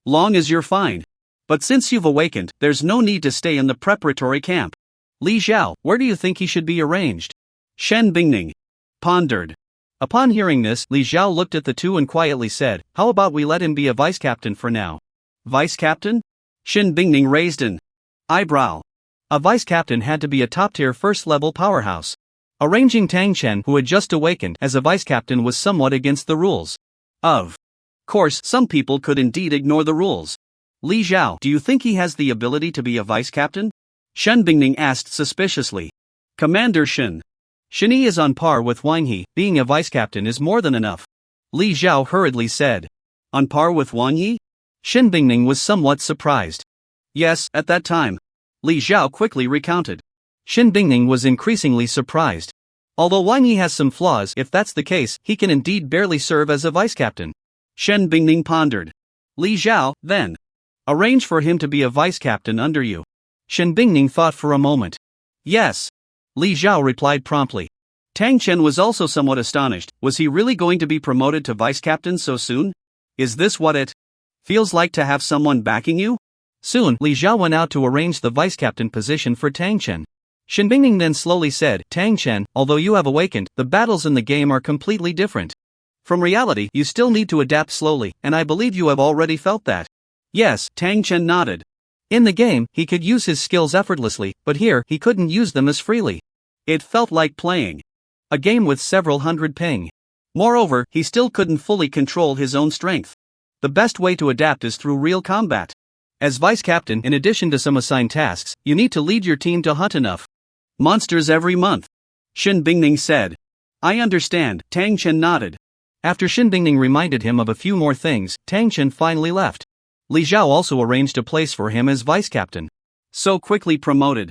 long as you're fine. But since you've awakened, there's no need to stay in the preparatory camp. Li Xiao, where do you think he should be arranged? Shen Bingning pondered. Upon hearing this, Li Xiao looked at the two and quietly said, how about we let him be a vice-captain for now? Vice-captain? Shin Bingning raised an eyebrow. A vice-captain had to be a top-tier first-level powerhouse. Arranging Tang Chen, who had just awakened, as a vice-captain was somewhat against the rules. Of course, some people could indeed ignore the rules. Li Xiao, do you think he has the ability to be a vice-captain? Shen Bingning asked suspiciously. Commander Shen. Shen is on par with Wang He, being a vice-captain is more than enough. Li Xiao hurriedly said. On par with Wang He? Shen Bingning was somewhat surprised. Yes, at that time. Li Xiao quickly recounted. Shen Bingning was increasingly surprised. Although Wang Yi has some flaws, if that's the case, he can indeed barely serve as a vice-captain. Shen Bingning pondered. Li Xiao, then. Arrange for him to be a vice-captain under you. Shen Bingning thought for a moment. Yes. Li Xiao replied promptly. Tang Chen was also somewhat astonished. Was he really going to be promoted to vice-captain so soon? Is this what it feels like to have someone backing you? Soon, Li Xiao went out to arrange the vice-captain position for Tang Chen. Shen Bingning then slowly said, Tang Chen, although you have awakened, the battles in the game are completely different. From reality, you still need to adapt slowly, and I believe you have already felt that. Yes, Tang Chen nodded. In the game, he could use his skills effortlessly, but here, he couldn't use them as freely. It felt like playing a game with several hundred ping. Moreover, he still couldn't fully control his own strength. The best way to adapt is through real combat. As vice-captain, in addition to some assigned tasks, you need to lead your team to hunt enough monsters every month. Shin Bingning said. I understand, Tang Chen nodded. After Shin Bingning reminded him of a few more things, Tang Chen finally left. Li Xiao also arranged a place for him as vice-captain. So quickly promoted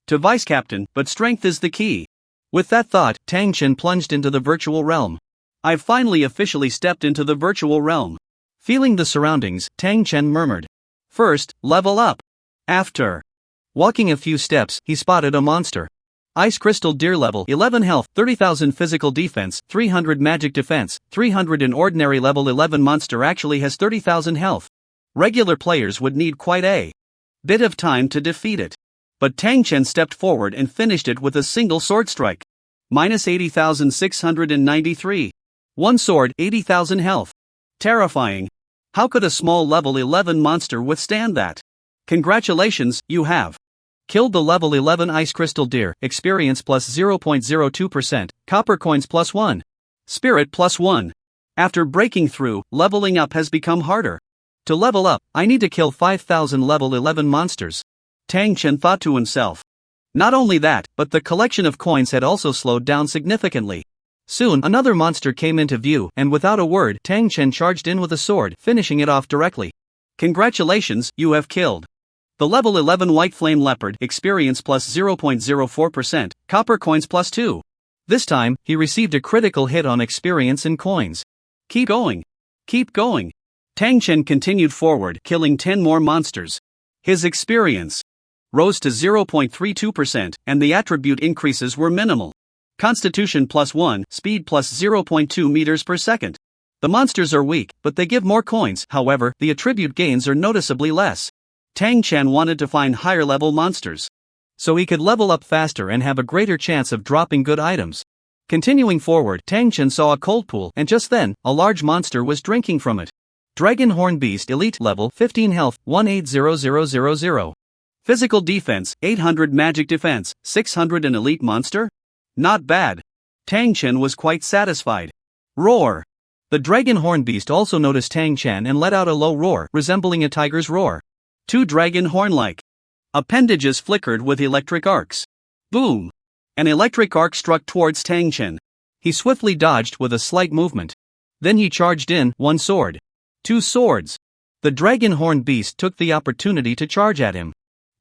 to vice-captain, but strength is the key. With that thought, Tang Chen plunged into the virtual realm. I've finally officially stepped into the virtual realm. Feeling the surroundings, Tang Chen murmured. First, level up. After walking a few steps, he spotted a monster. Ice Crystal Deer level 11 health, 30,000 physical defense, 300 magic defense, 300 in ordinary level 11 monster actually has 30,000 health. Regular players would need quite a bit of time to defeat it. But Tang Chen stepped forward and finished it with a single sword strike. Minus 80,693. One sword, 80,000 health. Terrifying. How could a small level 11 monster withstand that? Congratulations, you have killed the level 11 Ice Crystal Deer, experience plus 0.02%, copper coins plus 1. Spirit plus 1. After breaking through, leveling up has become harder. To level up, I need to kill 5,000 level 11 monsters. Tang Chen thought to himself. Not only that, but the collection of coins had also slowed down significantly. Soon, another monster came into view, and without a word, Tang Chen charged in with a sword, finishing it off directly. Congratulations, you have killed the level 11 White Flame Leopard, experience plus 0.04%, copper coins plus 2. This time, he received a critical hit on experience and coins. Keep going. Keep going. Tang Chen continued forward, killing 10 more monsters. His experience rose to 0.32%, and the attribute increases were minimal. Constitution plus 1, speed plus 0.2 meters per second. The monsters are weak, but they give more coins, however, the attribute gains are noticeably less. Tang Chen wanted to find higher level monsters so he could level up faster and have a greater chance of dropping good items. Continuing forward, Tang Chen saw a cold pool, and just then, a large monster was drinking from it. Dragon Horn Beast Elite level 15 health, 180000. Physical defense, 800 magic defense, 600 an elite monster? Not bad. Tang Chen was quite satisfied. Roar. The Dragon Horn Beast also noticed Tang Chen and let out a low roar, resembling a tiger's roar. Two dragon horn-like appendages flickered with electric arcs. Boom. An electric arc struck towards Tang Chen. He swiftly dodged with a slight movement. Then he charged in, one sword. Two swords. The Dragon Horn Beast took the opportunity to charge at him.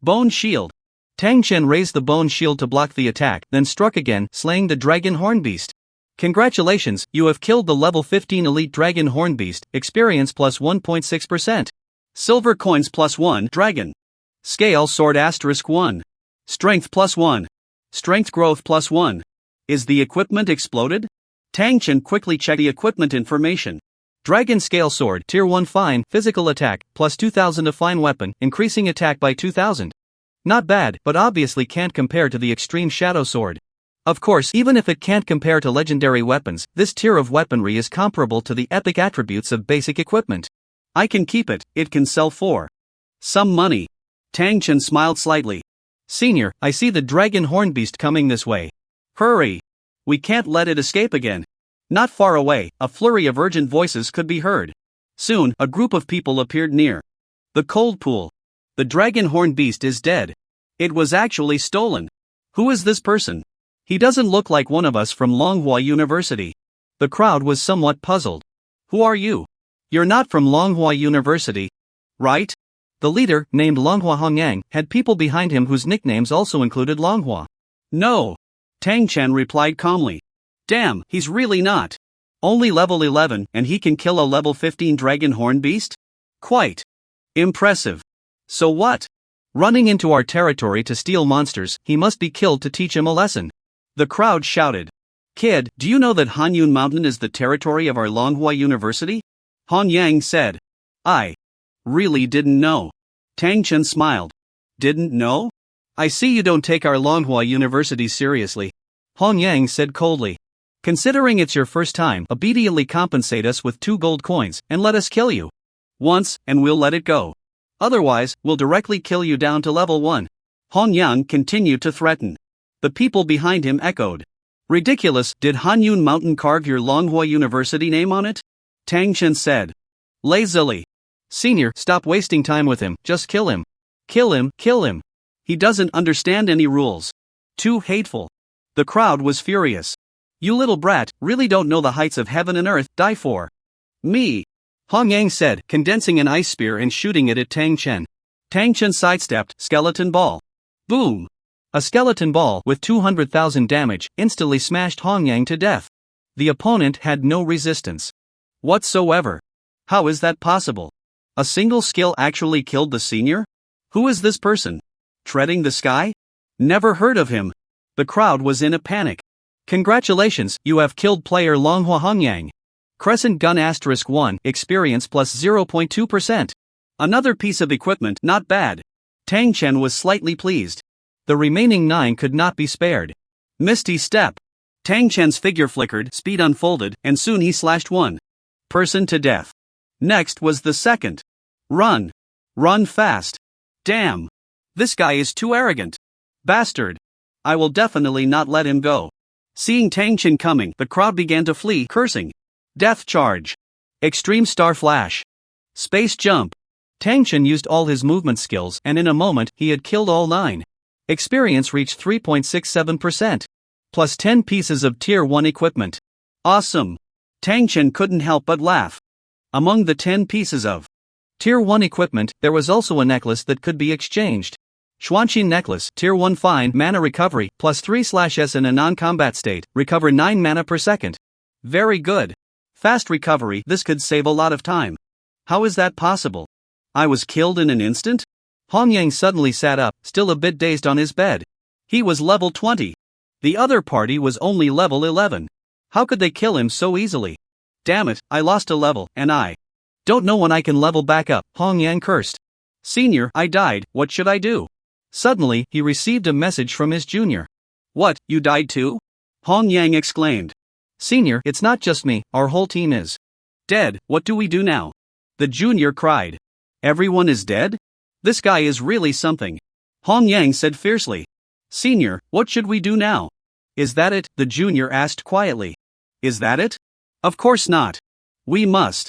Bone Shield. Tang Chen raised the Bone Shield to block the attack, then struck again, slaying the Dragon Horn Beast. Congratulations, you have killed the level 15 Elite Dragon Horn Beast, experience plus 1.6%. Silver coins plus 1, Dragon Scale sword *1. Strength +1. Strength growth +1. Is the equipment exploded? Tang Chen quickly checked the equipment information. Dragon Scale Sword, Tier 1 Fine, Physical Attack, plus 2000 a fine weapon, increasing attack by 2000. Not bad, but obviously can't compare to the Extreme Shadow Sword. Of course, even if it can't compare to legendary weapons, this tier of weaponry is comparable to the epic attributes of basic equipment. I can keep it, it can sell for some money. Tang Chen smiled slightly. Senior, I see the Dragon Hornbeast coming this way. Hurry! We can't let it escape again. Not far away, a flurry of urgent voices could be heard. Soon, a group of people appeared near the cold pool. The Dragon Hornbeast is dead. It was actually stolen. Who is this person? He doesn't look like one of us from Longhua University. The crowd was somewhat puzzled. Who are you? You're not from Longhua University, right? The leader, named Longhua Hongyang, had people behind him whose nicknames also included Longhua. No. Tang Chen replied calmly. Damn, he's really not. Only level 11 and he can kill a level 15 Dragon Hornbeast? Quite impressive. So what? Running into our territory to steal monsters, he must be killed to teach him a lesson. The crowd shouted. Kid, do you know that Hanyun Mountain is the territory of our Longhua University? Han Yang said. I really didn't know. Tang Chen smiled. Didn't know? I see you don't take our Longhua University seriously. Han Yang said coldly. Considering it's your first time, obediently compensate us with 2 gold coins, and let us kill you. Once, and we'll let it go. Otherwise, we'll directly kill you down to level 1. Han Yang continued to threaten. The people behind him echoed. Ridiculous, did Hanyun Mountain carve your Longhua University name on it? Tang Chen said. Lazily. Senior, stop wasting time with him, just kill him. Kill him, kill him. He doesn't understand any rules. Too hateful. The crowd was furious. You little brat, really don't know the heights of heaven and earth, die for me. Han Yang said, condensing an ice spear and shooting it at Tang Chen. Tang Chen sidestepped, skeleton ball. Boom! A skeleton ball with 200,000 damage instantly smashed Han Yang to death. The opponent had no resistance whatsoever. How is that possible? A single skill actually killed the senior? Who is this person? Treading the sky? Never heard of him. The crowd was in a panic. Congratulations, you have killed player Longhua Hongyang. Crescent Gun *1, experience plus 0.2%. Another piece of equipment, not bad. Tang Chen was slightly pleased. The remaining 9 could not be spared. Misty Step. Tang Chen's figure flickered, speed unfolded, and soon he slashed one person to death. Next was the second. Run. Run fast. Damn. This guy is too arrogant. Bastard. I will definitely not let him go. Seeing Tang Chen coming, the crowd began to flee, cursing. Death Charge. Extreme Star Flash. Space Jump. Tang Chen used all his movement skills and in a moment he had killed all 9. Experience reached 3.67%. Plus 10 pieces of Tier 1 equipment. Awesome. Tang Chen couldn't help but laugh. Among the 10 pieces of Tier 1 equipment, there was also a necklace that could be exchanged. Xuanqin Necklace, Tier 1 Fine, Mana Recovery, plus 3/S in a non-combat state, recover 9 mana per second. Very good. Fast recovery, this could save a lot of time. How is that possible? I was killed in an instant? Han Yang suddenly sat up, still a bit dazed on his bed. He was level 20. The other party was only level 11. How could they kill him so easily? Damn it, I lost a level, and I don't know when I can level back up, Han Yang cursed. Senior, I died, what should I do? Suddenly, he received a message from his junior. What, you died too? Han Yang exclaimed. Senior, it's not just me, our whole team is dead, what do we do now? The junior cried. Everyone is dead? This guy is really something. Han Yang said fiercely. Senior, what should we do now? Is that it? The junior asked quietly. Is that it? Of course not. We must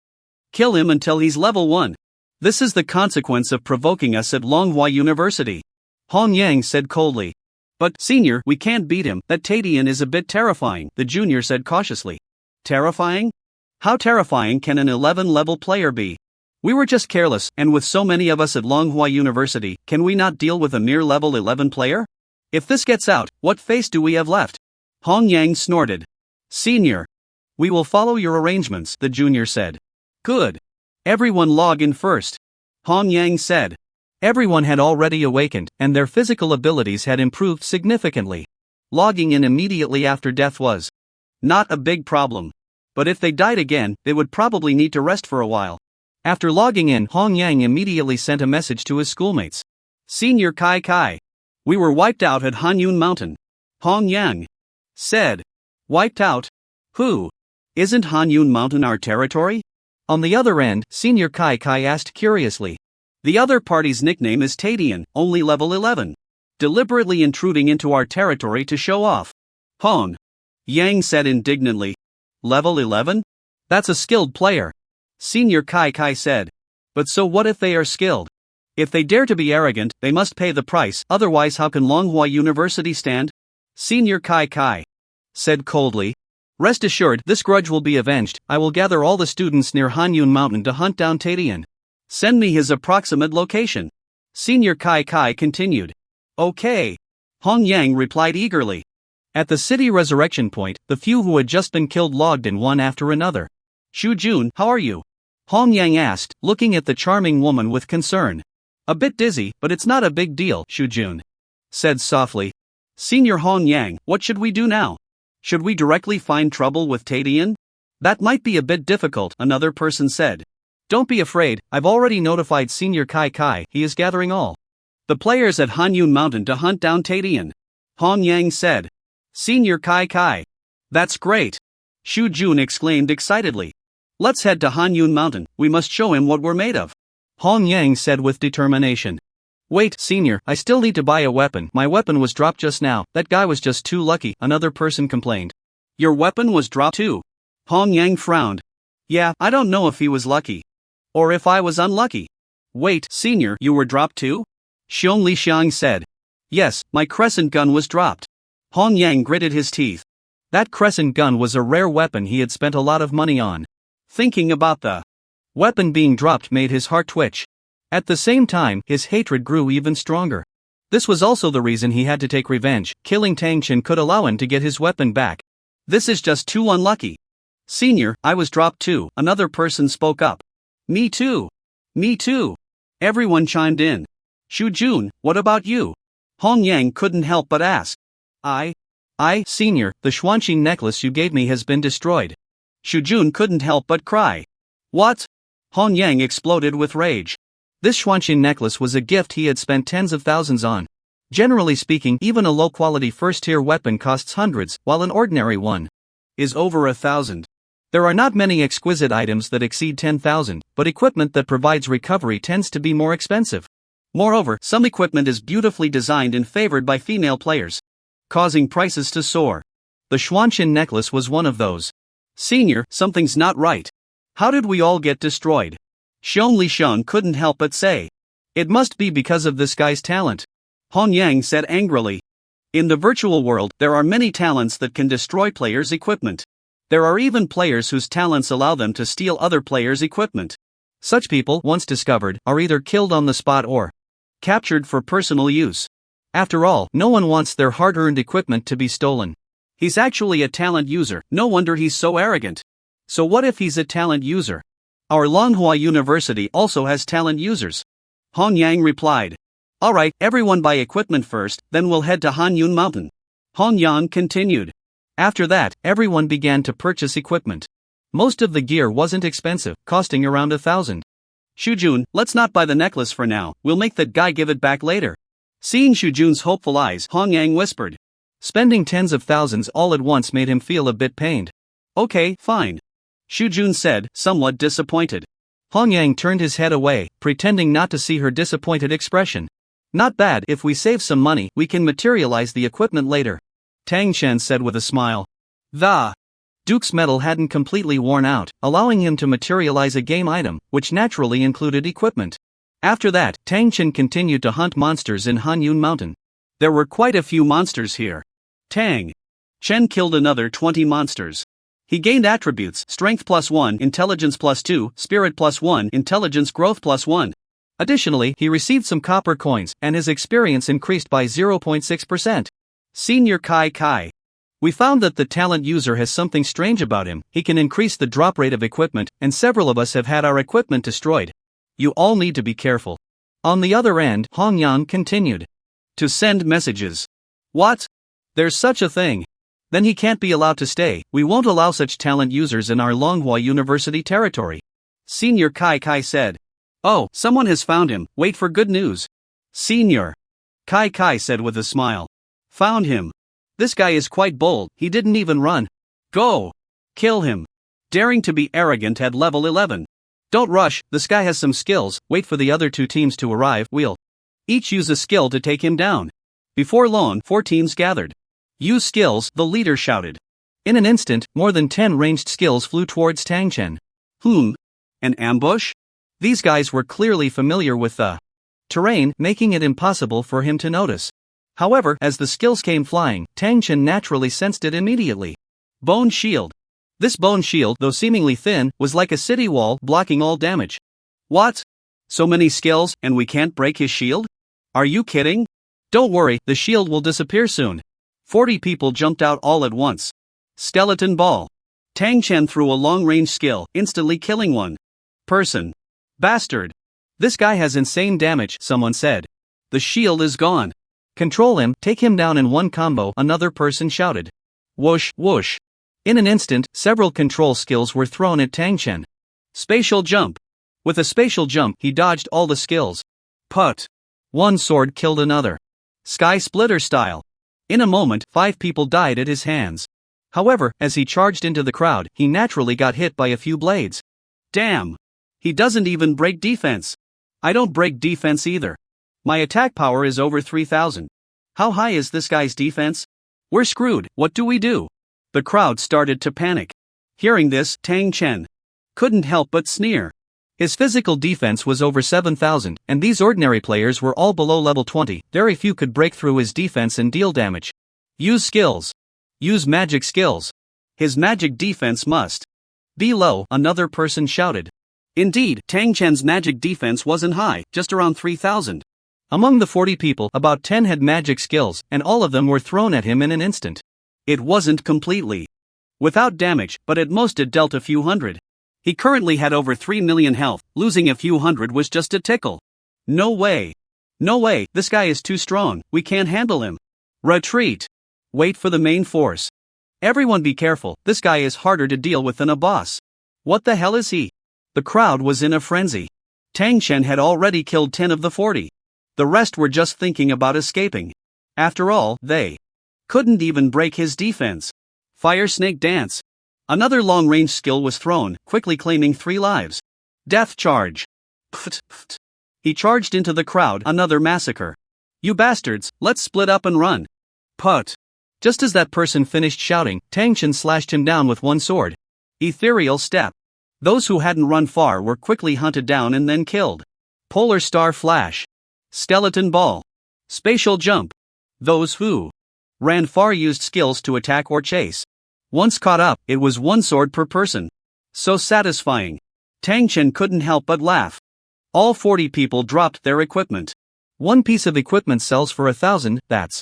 kill him until he's level 1. This is the consequence of provoking us at Longhua University. Han Yang said coldly. But, senior, we can't beat him, that Tadian is a bit terrifying, the junior said cautiously. Terrifying? How terrifying can an 11-level player be? We were just careless, and with so many of us at Longhua University, can we not deal with a mere level 11 player? If this gets out, what face do we have left? Han Yang snorted. Senior. We will follow your arrangements, the junior said. Good. Everyone log in first. Han Yang said. Everyone had already awakened, and their physical abilities had improved significantly. Logging in immediately after death was not a big problem. But if they died again, they would probably need to rest for a while. After logging in, Hong Yang immediately sent a message to his schoolmates. Senior Kai. We were wiped out at Hanyun Mountain. Hong Yang said. Wiped out? Who? Isn't Hanyun Mountain our territory? On the other end, Senior Kai asked curiously. The other party's nickname is Tadian, only level 11. Deliberately intruding into our territory to show off. Hong Yang said indignantly. Level 11? That's a skilled player. Senior Kai said. But so what if they are skilled? If they dare to be arrogant, they must pay the price, otherwise how can Longhua University stand? Senior Kai said coldly. Rest assured, this grudge will be avenged. I will gather all the students near Hanyun Mountain to hunt down Tadian. Send me his approximate location. Senior Kai continued. Okay. Hong Yang replied eagerly. At the city resurrection point, the few who had just been killed logged in one after another. Shu Jun, how are you? Hong Yang asked, looking at the charming woman with concern. A bit dizzy, but it's not a big deal, Shu Jun said softly. Senior Hong Yang, what should we do now? Should we directly find trouble with Tadian? That might be a bit difficult, another person said. Don't be afraid, I've already notified Senior Kai, he is gathering all the players at Hanyun Mountain to hunt down Tadian. Hong Yang said. Senior Kai. That's great. Shu Jun exclaimed excitedly. Let's head to Hanyun Mountain, we must show him what we're made of. Hong Yang said with determination. Wait, Senior, I still need to buy a weapon. My weapon was dropped just now. That guy was just too lucky, another person complained. Your weapon was dropped too? Hong Yang frowned. Yeah, I don't know if he was lucky. Or if I was unlucky. Wait, Senior, you were dropped too? Xiong Lixiang said. Yes, my crescent gun was dropped. Hong Yang gritted his teeth. That crescent gun was a rare weapon he had spent a lot of money on. Thinking about the weapon being dropped made his heart twitch. At the same time, his hatred grew even stronger. This was also the reason he had to take revenge. Killing Tang Chen could allow him to get his weapon back. This is just too unlucky. Senior, I was dropped too, another person spoke up. Me too. Me too. Everyone chimed in. Shu Jun, what about you? Hong Yang couldn't help but ask. Senior, the Xuanqing necklace you gave me has been destroyed. Shu Jun couldn't help but cry. What? Hong Yang exploded with rage. This Xuanqing necklace was a gift he had spent tens of thousands on. Generally speaking, even a low-quality first-tier weapon costs hundreds, while an ordinary one is over 1,000. There are not many exquisite items that exceed 10,000, but equipment that provides recovery tends to be more expensive. Moreover, some equipment is beautifully designed and favored by female players, causing prices to soar. The Xuanqing necklace was one of those. Senior, something's not right. How did we all get destroyed? Xiong Lixiang couldn't help but say. It must be because of this guy's talent. Hong Yang said angrily. In the virtual world, there are many talents that can destroy players' equipment. There are even players whose talents allow them to steal other players' equipment. Such people, once discovered, are either killed on the spot or captured for personal use. After all, no one wants their hard-earned equipment to be stolen. He's actually a talent user, no wonder he's so arrogant. So what if he's a talent user? Our Longhua University also has talent users. Hong Yang replied. Alright, everyone buy equipment first, then we'll head to Hanyun Mountain. Hong Yang continued. After that, everyone began to purchase equipment. Most of the gear wasn't expensive, costing around 1,000. Shu Jun, let's not buy the necklace for now, we'll make that guy give it back later. Seeing Shu Jun's hopeful eyes, Hong Yang whispered. Spending tens of thousands all at once made him feel a bit pained. Okay, fine. Shu Jun said, somewhat disappointed. Hong Yang turned his head away, pretending not to see her disappointed expression. Not bad, if we save some money, we can materialize the equipment later. Tang Chen said with a smile. The Duke's medal hadn't completely worn out, allowing him to materialize a game item, which naturally included equipment. After that, Tang Chen continued to hunt monsters in Hanyun Mountain. There were quite a few monsters here. Tang Chen killed another 20 monsters. He gained attributes, Strength +1, Intelligence +2, Spirit +1, Intelligence Growth +1. Additionally, he received some copper coins, and his experience increased by 0.6%. Senior Kai. We found that the talent user has something strange about him. He can increase the drop rate of equipment, and several of us have had our equipment destroyed. You all need to be careful. On the other end, Hongyan continued to send messages. What? There's such a thing. Then he can't be allowed to stay. We won't allow such talent users in our Longhua University territory. Senior Kai said. Oh, someone has found him. Wait for good news. Senior Kai said with a smile. Found him. This guy is quite bold. He didn't even run. Go. Kill him. Daring to be arrogant at level 11. Don't rush, this guy has some skills. Wait for the other two teams to arrive. We'll each use a skill to take him down. Before long, 4 teams gathered. Use skills, the leader shouted. In an instant, more than 10 ranged skills flew towards Tang Chen. An ambush? These guys were clearly familiar with the terrain, making it impossible for him to notice. However, as the skills came flying, Tang Chen naturally sensed it immediately. Bone shield. This bone shield, though seemingly thin, was like a city wall, blocking all damage. What? So many skills, and we can't break his shield? Are you kidding? Don't worry, the shield will disappear soon. 40 people jumped out all at once. Skeleton ball. Tang Chen threw a long-range skill, instantly killing one person. Bastard. This guy has insane damage, someone said. The shield is gone. Control him, take him down in one combo, another person shouted. Whoosh, whoosh. In an instant, several control skills were thrown at Tang Chen. Spatial jump. With a spatial jump, he dodged all the skills. Put. One sword killed another. Sky splitter style. In a moment, 5 people died at his hands. However, as he charged into the crowd, he naturally got hit by a few blades. Damn. He doesn't even break defense. I don't break defense either. My attack power is over 3,000. How high is this guy's defense? We're screwed, what do we do? The crowd started to panic. Hearing this, Tang Chen couldn't help but sneer. His physical defense was over 7,000, and these ordinary players were all below level 20. Very few could break through his defense and deal damage. Use skills. Use magic skills. His magic defense must be low, another person shouted. Indeed, Tang Chen's magic defense wasn't high, just around 3,000. Among the 40 people, about 10 had magic skills, and all of them were thrown at him in an instant. It wasn't completely without damage, but at most it dealt a few hundred. He currently had over 3 million health, losing a few hundred was just a tickle. No way. No way, this guy is too strong, we can't handle him. Retreat. Wait for the main force. Everyone be careful, this guy is harder to deal with than a boss. What the hell is he? The crowd was in a frenzy. Tang Chen had already killed 10 of the 40. The rest were just thinking about escaping. After all, they couldn't even break his defense. Fire snake dance. Another long-range skill was thrown, quickly claiming 3 lives. Death charge. Pft. He charged into the crowd, another massacre. You bastards, let's split up and run. Put. Just as that person finished shouting, Tang Chen slashed him down with one sword. Ethereal step. Those who hadn't run far were quickly hunted down and then killed. Polar star flash. Skeleton ball. Spatial jump. Those who ran far used skills to attack or chase. Once caught up, it was one sword per person. So satisfying. Tang Chen couldn't help but laugh. All 40 people dropped their equipment. One piece of equipment sells for 1,000, that's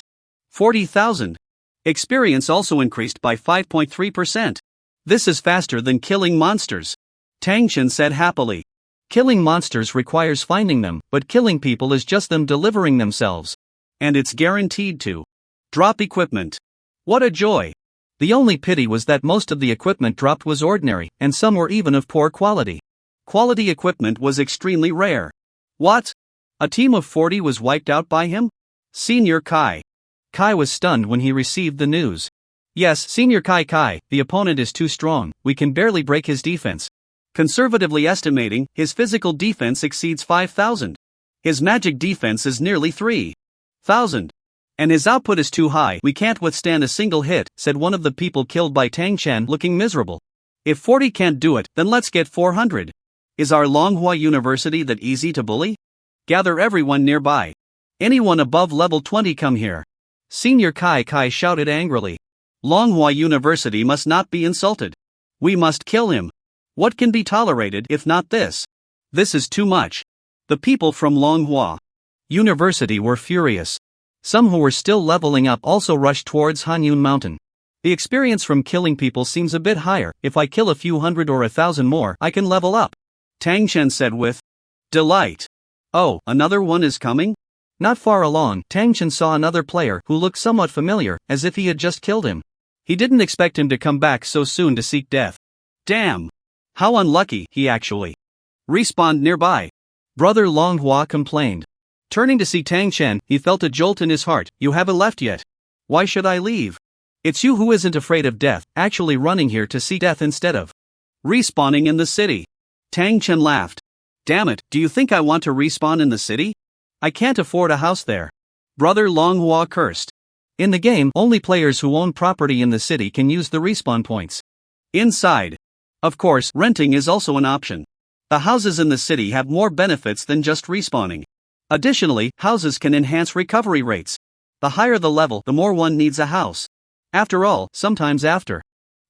40,000. Experience also increased by 5.3%. This is faster than killing monsters. Tang Chen said happily. Killing monsters requires finding them, but killing people is just them delivering themselves. And it's guaranteed to drop equipment. What a joy. The only pity was that most of the equipment dropped was ordinary, and some were even of poor quality. Quality equipment was extremely rare. What? A team of 40 was wiped out by him? Senior Kai. Kai was stunned when he received the news. Yes, Senior Kai, the opponent is too strong, we can barely break his defense. Conservatively estimating, his physical defense exceeds 5,000. His magic defense is nearly 3,000. And his output is too high, we can't withstand a single hit, said one of the people killed by Tang Chen, looking miserable. If 40 can't do it, then let's get 400. Is our Longhua University that easy to bully? Gather everyone nearby. Anyone above level 20 come here. Senior Kai shouted angrily. Longhua University must not be insulted. We must kill him. What can be tolerated if not this? This is too much. The people from Longhua University were furious. Some who were still leveling up also rushed towards Hanyun Mountain. The experience from killing people seems a bit higher, if I kill a few hundred or 1,000 more, I can level up. Tang Chen said with delight. Oh, another one is coming? Not far along, Tang Chen saw another player who looked somewhat familiar, as if he had just killed him. He didn't expect him to come back so soon to seek death. Damn! How unlucky, he actually respawned nearby. Brother Longhua complained. Turning to see Tang Chen, he felt a jolt in his heart. You haven't left yet. Why should I leave? It's you who isn't afraid of death, actually running here to see death instead of respawning in the city. Tang Chen laughed. Damn it, do you think I want to respawn in the city? I can't afford a house there. Brother Longhua cursed. In the game, only players who own property in the city can use the respawn points. Inside. Of course, renting is also an option. The houses in the city have more benefits than just respawning. Additionally, houses can enhance recovery rates. The higher the level, the more one needs a house. After all, sometimes after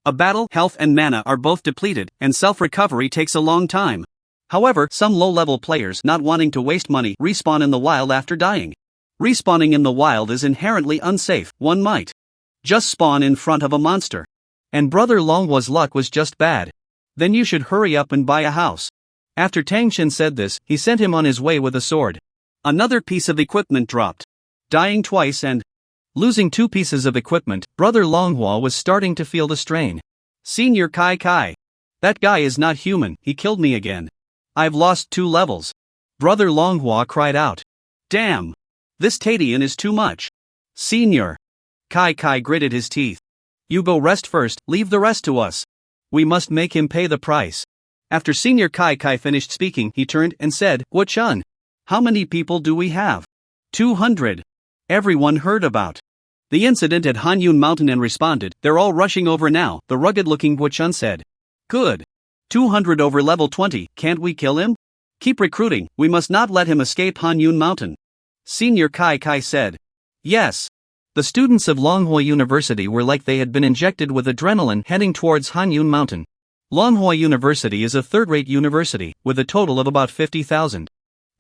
a battle, health and mana are both depleted, and self-recovery takes a long time. However, some low-level players not wanting to waste money respawn in the wild after dying. Respawning in the wild is inherently unsafe, one might just spawn in front of a monster. And Brother Longhua's luck was just bad. Then you should hurry up and buy a house. After Tang Chen said this, he sent him on his way with a sword. Another piece of equipment dropped. Dying twice and losing 2 pieces of equipment, Brother Longhua was starting to feel the strain. Senior Kai Kai. That guy is not human, he killed me again. I've lost 2 levels. Brother Longhua cried out. Damn! This Tadian is too much. Senior Kai Kai gritted his teeth. You go rest first, leave the rest to us. We must make him pay the price. After Senior Kai Kai finished speaking, he turned and said, Wu-chun, how many people do we have? 200. Everyone heard about the incident at Hanyun Mountain and responded, they're all rushing over now, the rugged-looking Wu-chun said. Good. 200 over level 20, can't we kill him? Keep recruiting, we must not let him escape Hanyun Mountain. Senior Kai Kai said. Yes. The students of Longhua University were like they had been injected with adrenaline heading towards Hanyun Mountain. Longhua University is a third-rate university, with a total of about 50,000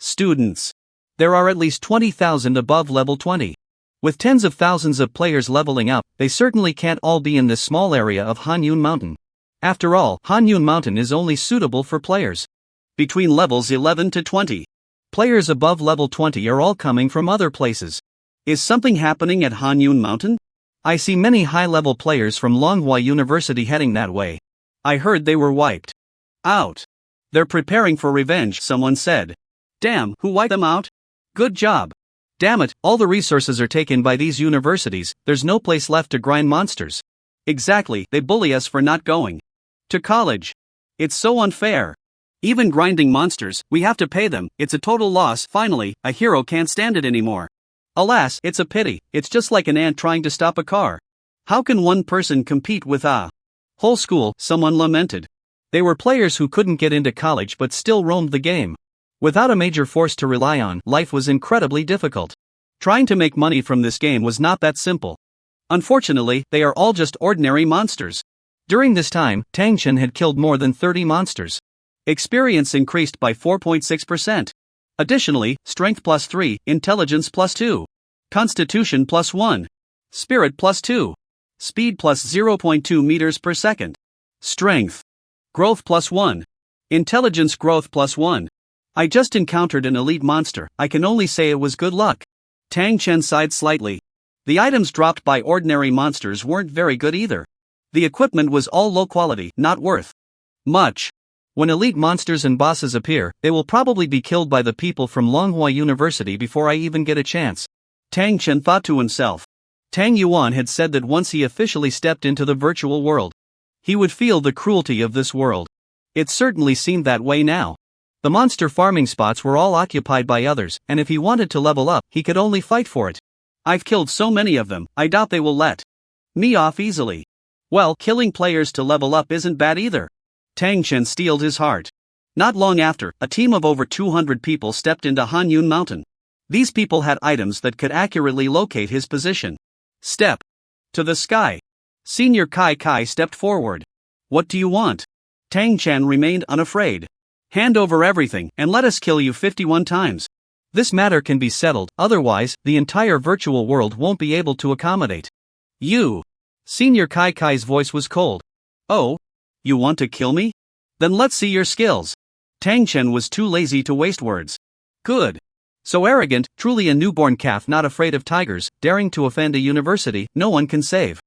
students. There are at least 20,000 above level 20. With tens of thousands of players leveling up, they certainly can't all be in this small area of Hanyun Mountain. After all, Hanyun Mountain is only suitable for players between levels 11 to 20. Players above level 20 are all coming from other places. Is something happening at Hanyun Mountain? I see many high-level players from Longhua University heading that way. I heard they were wiped out. They're preparing for revenge, someone said. Damn, who wiped them out? Good job. Damn it, all the resources are taken by these universities, there's no place left to grind monsters. Exactly, they bully us for not going to college. It's so unfair. Even grinding monsters, we have to pay them, it's a total loss. Finally, a hero can't stand it anymore. Alas, it's a pity, it's just like an ant trying to stop a car. How can one person compete with a whole school, someone lamented. They were players who couldn't get into college but still roamed the game. Without a major force to rely on, life was incredibly difficult. Trying to make money from this game was not that simple. Unfortunately, they are all just ordinary monsters. During this time, Tang Chen had killed more than 30 monsters. Experience increased by 4.6%. Additionally, strength plus 3, intelligence plus 2, constitution plus 1, spirit plus 2, speed plus 0.2 meters per second, strength growth plus 1, intelligence growth plus 1. I just encountered an elite monster, I can only say it was good luck. Tang Chen sighed slightly. The items dropped by ordinary monsters weren't very good either. The equipment was all low quality, not worth much. When elite monsters and bosses appear, they will probably be killed by the people from Longhua University before I even get a chance. Tang Chen thought to himself. Tang Yuan had said that once he officially stepped into the virtual world, he would feel the cruelty of this world. It certainly seemed that way now. The monster farming spots were all occupied by others, and if he wanted to level up, he could only fight for it. I've killed so many of them, I doubt they will let me off easily. Well, killing players to level up isn't bad either. Tang Chen steeled his heart. Not long after, a team of over 200 people stepped into Hanyun Mountain. These people had items that could accurately locate his position. Step to the sky. Senior Kai Kai stepped forward. What do you want? Tang Chen remained unafraid. Hand over everything, and let us kill you 51 times. This matter can be settled, otherwise, the entire virtual world won't be able to accommodate you. Senior Kai Kai's voice was cold. Oh? You want to kill me? Then let's see your skills. Tang Chen was too lazy to waste words. Good. So arrogant, truly a newborn calf not afraid of tigers, daring to offend a university no one can save.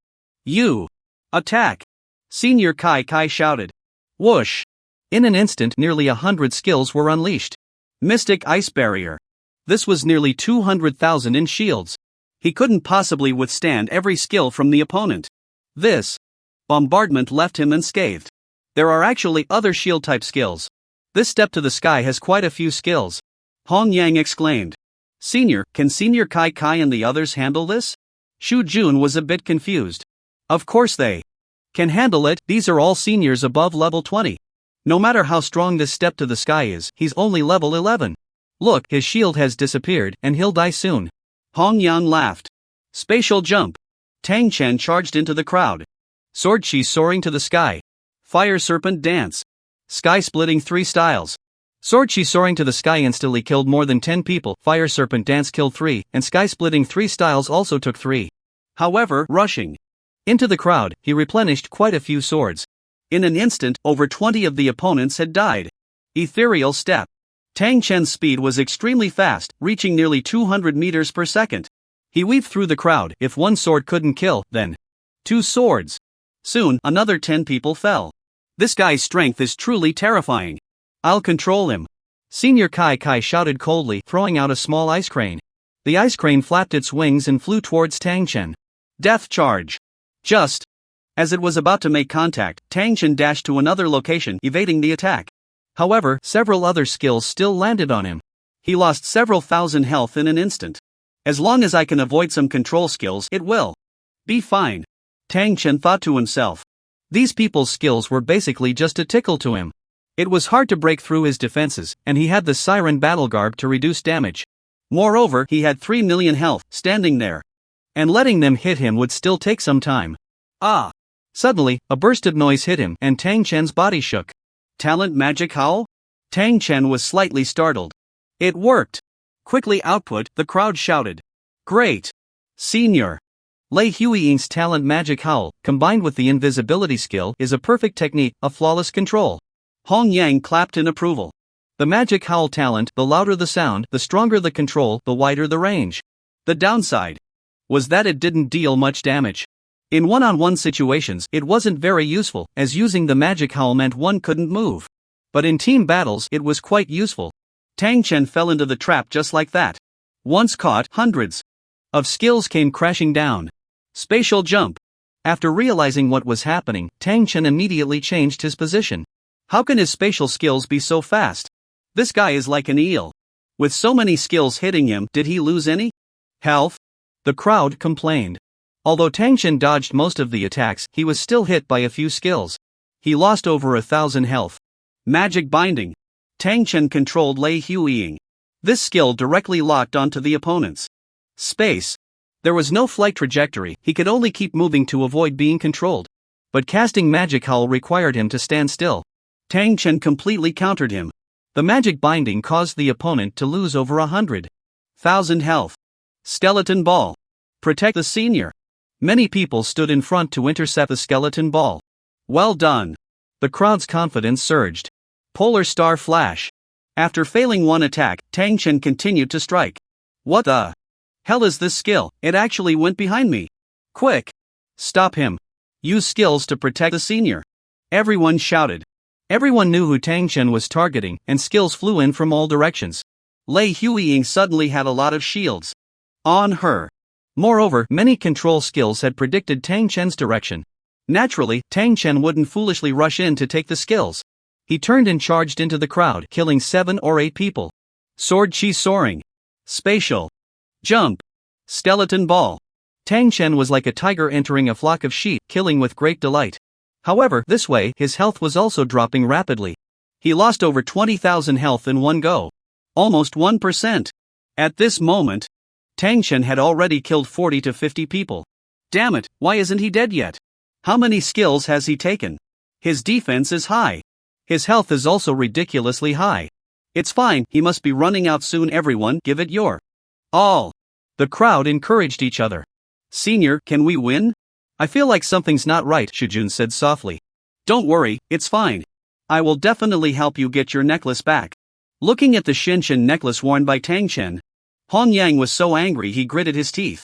You! Attack! Senior Kai shouted. Whoosh! In an instant nearly 100 skills were unleashed. Mystic Ice Barrier. This was nearly 200,000 in shields. He couldn't possibly withstand every skill from the opponent. This bombardment left him unscathed. There are actually other shield-type skills. This step to the sky has quite a few skills. Hong Yang exclaimed. Senior, can Senior Kai and the others handle this? Shu Jun was a bit confused. Of course they can handle it, these are all seniors above level 20. No matter how strong this step to the sky is, he's only level 11. Look, his shield has disappeared, and he'll die soon. Hong Yang laughed. Spatial jump. Tang Chen charged into the crowd. Sword Chi soaring to the sky. Fire Serpent Dance. Sky splitting 3 styles. Sword Chi soaring to the sky instantly killed more than 10 people, Fire Serpent Dance killed 3, and Sky splitting 3 styles also took 3. However, rushing into the crowd, he replenished quite a few swords. In an instant, over 20 of the opponents had died. Ethereal Step. Tang Chen's speed was extremely fast, reaching nearly 200 meters per second. He weaved through the crowd. If one sword couldn't kill, then 2 swords. Soon, another 10 people fell. This guy's strength is truly terrifying. I'll control him. Senior Kai shouted coldly, throwing out a small ice crane. The ice crane flapped its wings and flew towards Tang Chen. Death Charge. Just as it was about to make contact, Tang Chen dashed to another location, evading the attack. However, several other skills still landed on him. He lost several thousand health in an instant. As long as I can avoid some control skills, it will be fine. Tang Chen thought to himself. These people's skills were basically just a tickle to him. It was hard to break through his defenses, and he had the Siren Battle Garb to reduce damage. Moreover, he had 3 million health, standing there. And letting them hit him would still take some time. Ah! Suddenly, a burst of noise hit him, and Tang Chen's body shook. Talent Magic Howl? Tang Chen was slightly startled. It worked! Quickly output, the crowd shouted. Great! Senior! Lei Huiying's Talent Magic Howl, combined with the invisibility skill, is a perfect technique, a flawless control. Hong Yang clapped in approval. The Magic Howl talent, the louder the sound, the stronger the control, the wider the range. The downside was that it didn't deal much damage. In one-on-one situations, it wasn't very useful, as using the Magic Howl meant one couldn't move. But in team battles, it was quite useful. Tang Chen fell into the trap just like that. Once caught, hundreds of skills came crashing down. Spatial jump. After realizing what was happening, Tang Chen immediately changed his position. How can his spatial skills be so fast? This guy is like an eel. With so many skills hitting him, did he lose any health? The crowd complained. Although Tang Chen dodged most of the attacks, he was still hit by a few skills. He lost over 1,000 health. Magic Binding. Tang Chen controlled Lei Huiying. This skill directly locked onto the opponents. Space. There was no flight trajectory, he could only keep moving to avoid being controlled. But casting Magic Howl required him to stand still. Tang Chen completely countered him. The Magic Binding caused the opponent to lose over 100,000 health. Skeleton Ball. Protect the senior. Many people stood in front to intercept the skeleton ball. Well done. The crowd's confidence surged. Polar Star Flash. After failing one attack, Tang Chen continued to strike. What the hell is this skill? It actually went behind me. Quick! Stop him. Use skills to protect the senior. Everyone shouted. Everyone knew who Tang Chen was targeting, and skills flew in from all directions. Lei Huiying suddenly had a lot of shields on her. Moreover, many control skills had predicted Tang Chen's direction. Naturally, Tang Chen wouldn't foolishly rush in to take the skills. He turned and charged into the crowd, killing 7 or 8 people. Sword Chi soaring. Spatial jump. Skeleton ball. Tang Chen was like a tiger entering a flock of sheep, killing with great delight. However, this way, his health was also dropping rapidly. He lost over 20,000 health in one go. Almost 1%. At this moment, Tang Chen had already killed 40 to 50 people. Damn it, why isn't he dead yet? How many skills has he taken? His defense is high. His health is also ridiculously high. It's fine, he must be running out soon. Everyone, give it your all. The crowd encouraged each other. Senior, can we win? I feel like something's not right, Shujun said softly. Don't worry, it's fine. I will definitely help you get your necklace back. Looking at the Shinshin necklace worn by Tang Chen, Hong Yang was so angry he gritted his teeth.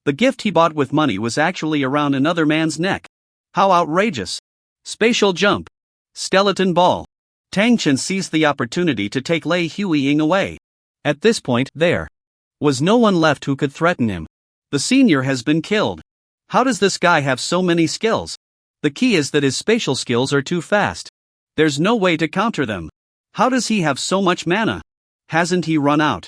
The gift he bought with money was actually around another man's neck. How outrageous! Spatial jump. Skeleton ball. Tang Chen seized the opportunity to take Lei Huiying away. At this point, there was no one left who could threaten him. The senior has been killed. How does this guy have so many skills? The key is that his spatial skills are too fast. There's no way to counter them. How does he have so much mana? Hasn't he run out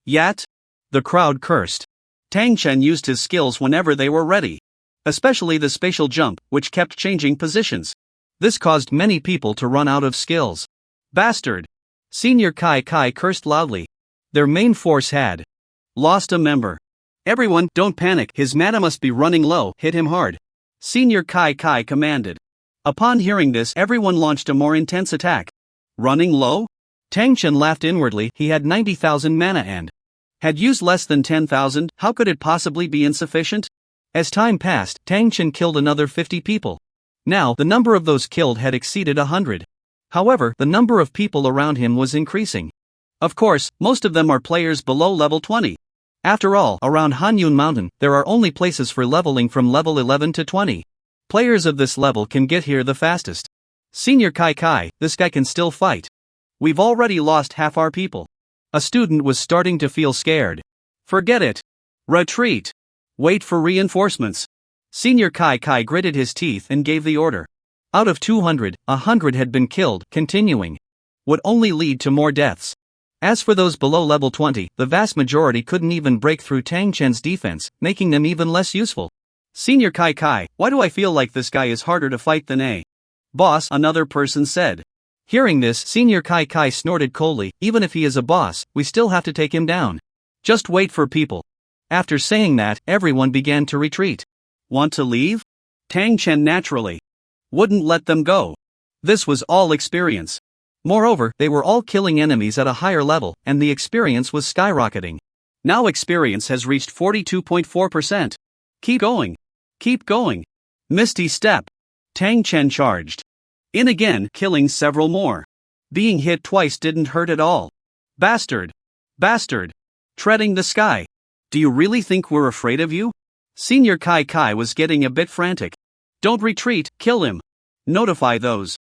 yet? The crowd cursed. Tang Chen used his skills whenever they were ready. Especially the spatial jump, which kept changing positions. This caused many people to run out of skills. Bastard! Senior Kai cursed loudly. Their main force had lost a member. Everyone, don't panic, his mana must be running low, hit him hard. Senior Kai commanded. Upon hearing this, everyone launched a more intense attack. Running low? Tang Chen laughed inwardly, he had 90,000 mana and had used less than 10,000, how could it possibly be insufficient? As time passed, Tang Chen killed another 50 people. Now, the number of those killed had exceeded 100. However, the number of people around him was increasing. Of course, most of them are players below level 20. After all, around Hanyun Mountain, there are only places for leveling from level 11 to 20. Players of this level can get here the fastest. Senior Kai, this guy can still fight. We've already lost half our people. A student was starting to feel scared. Forget it. Retreat. Wait for reinforcements. Senior Kai gritted his teeth and gave the order. Out of 200, 100 had been killed, continuing would only lead to more deaths. As for those below level 20, the vast majority couldn't even break through Tang Chen's defense, making them even less useful. Senior Kai, why do I feel like this guy is harder to fight than A? Boss, another person said. Hearing this, Senior Kai snorted coldly, even if he is a boss, we still have to take him down. Just wait for people. After saying that, everyone began to retreat. Want to leave? Tang Chen naturally wouldn't let them go. This was all experience. Moreover, they were all killing enemies at a higher level, and the experience was skyrocketing. Now experience has reached 42.4%. Keep going. Keep going. Misty step. Tang Chen charged in again, killing several more. Being hit twice didn't hurt at all. Bastard. Bastard. Treading the sky. Do you really think we're afraid of you? Senior Kai was getting a bit frantic. Don't retreat, kill him. Notify those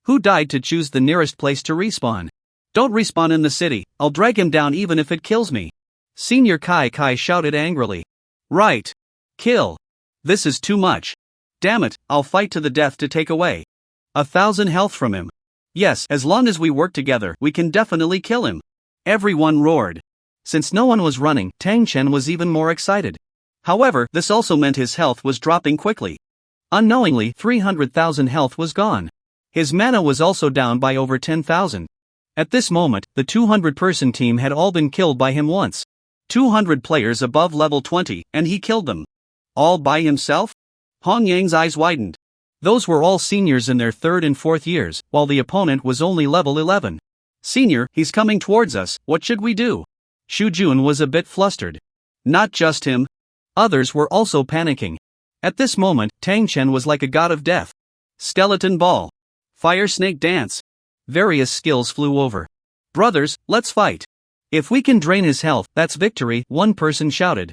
who died to choose the nearest place to respawn. Don't respawn in the city, I'll drag him down even if it kills me. Senior Kai shouted angrily. Right. Kill. This is too much. Damn it, I'll fight to the death to take away 1,000 health from him. Yes, as long as we work together, we can definitely kill him. Everyone roared. Since no one was running, Tang Chen was even more excited. However, this also meant his health was dropping quickly. Unknowingly, 300,000 health was gone. His mana was also down by over 10,000. At this moment, the 200-person team had all been killed by him once. 200 players above level 20, and he killed them. All by himself? Hong Yang's eyes widened. Those were all seniors in their 3rd and 4th years, while the opponent was only level 11. Senior, he's coming towards us, what should we do? Shu Jun was a bit flustered. Not just him. Others were also panicking. At this moment, Tang Chen was like a god of death. Skeleton ball. Fire snake dance. Various skills flew over. Brothers, let's fight. If we can drain his health, that's victory, one person shouted.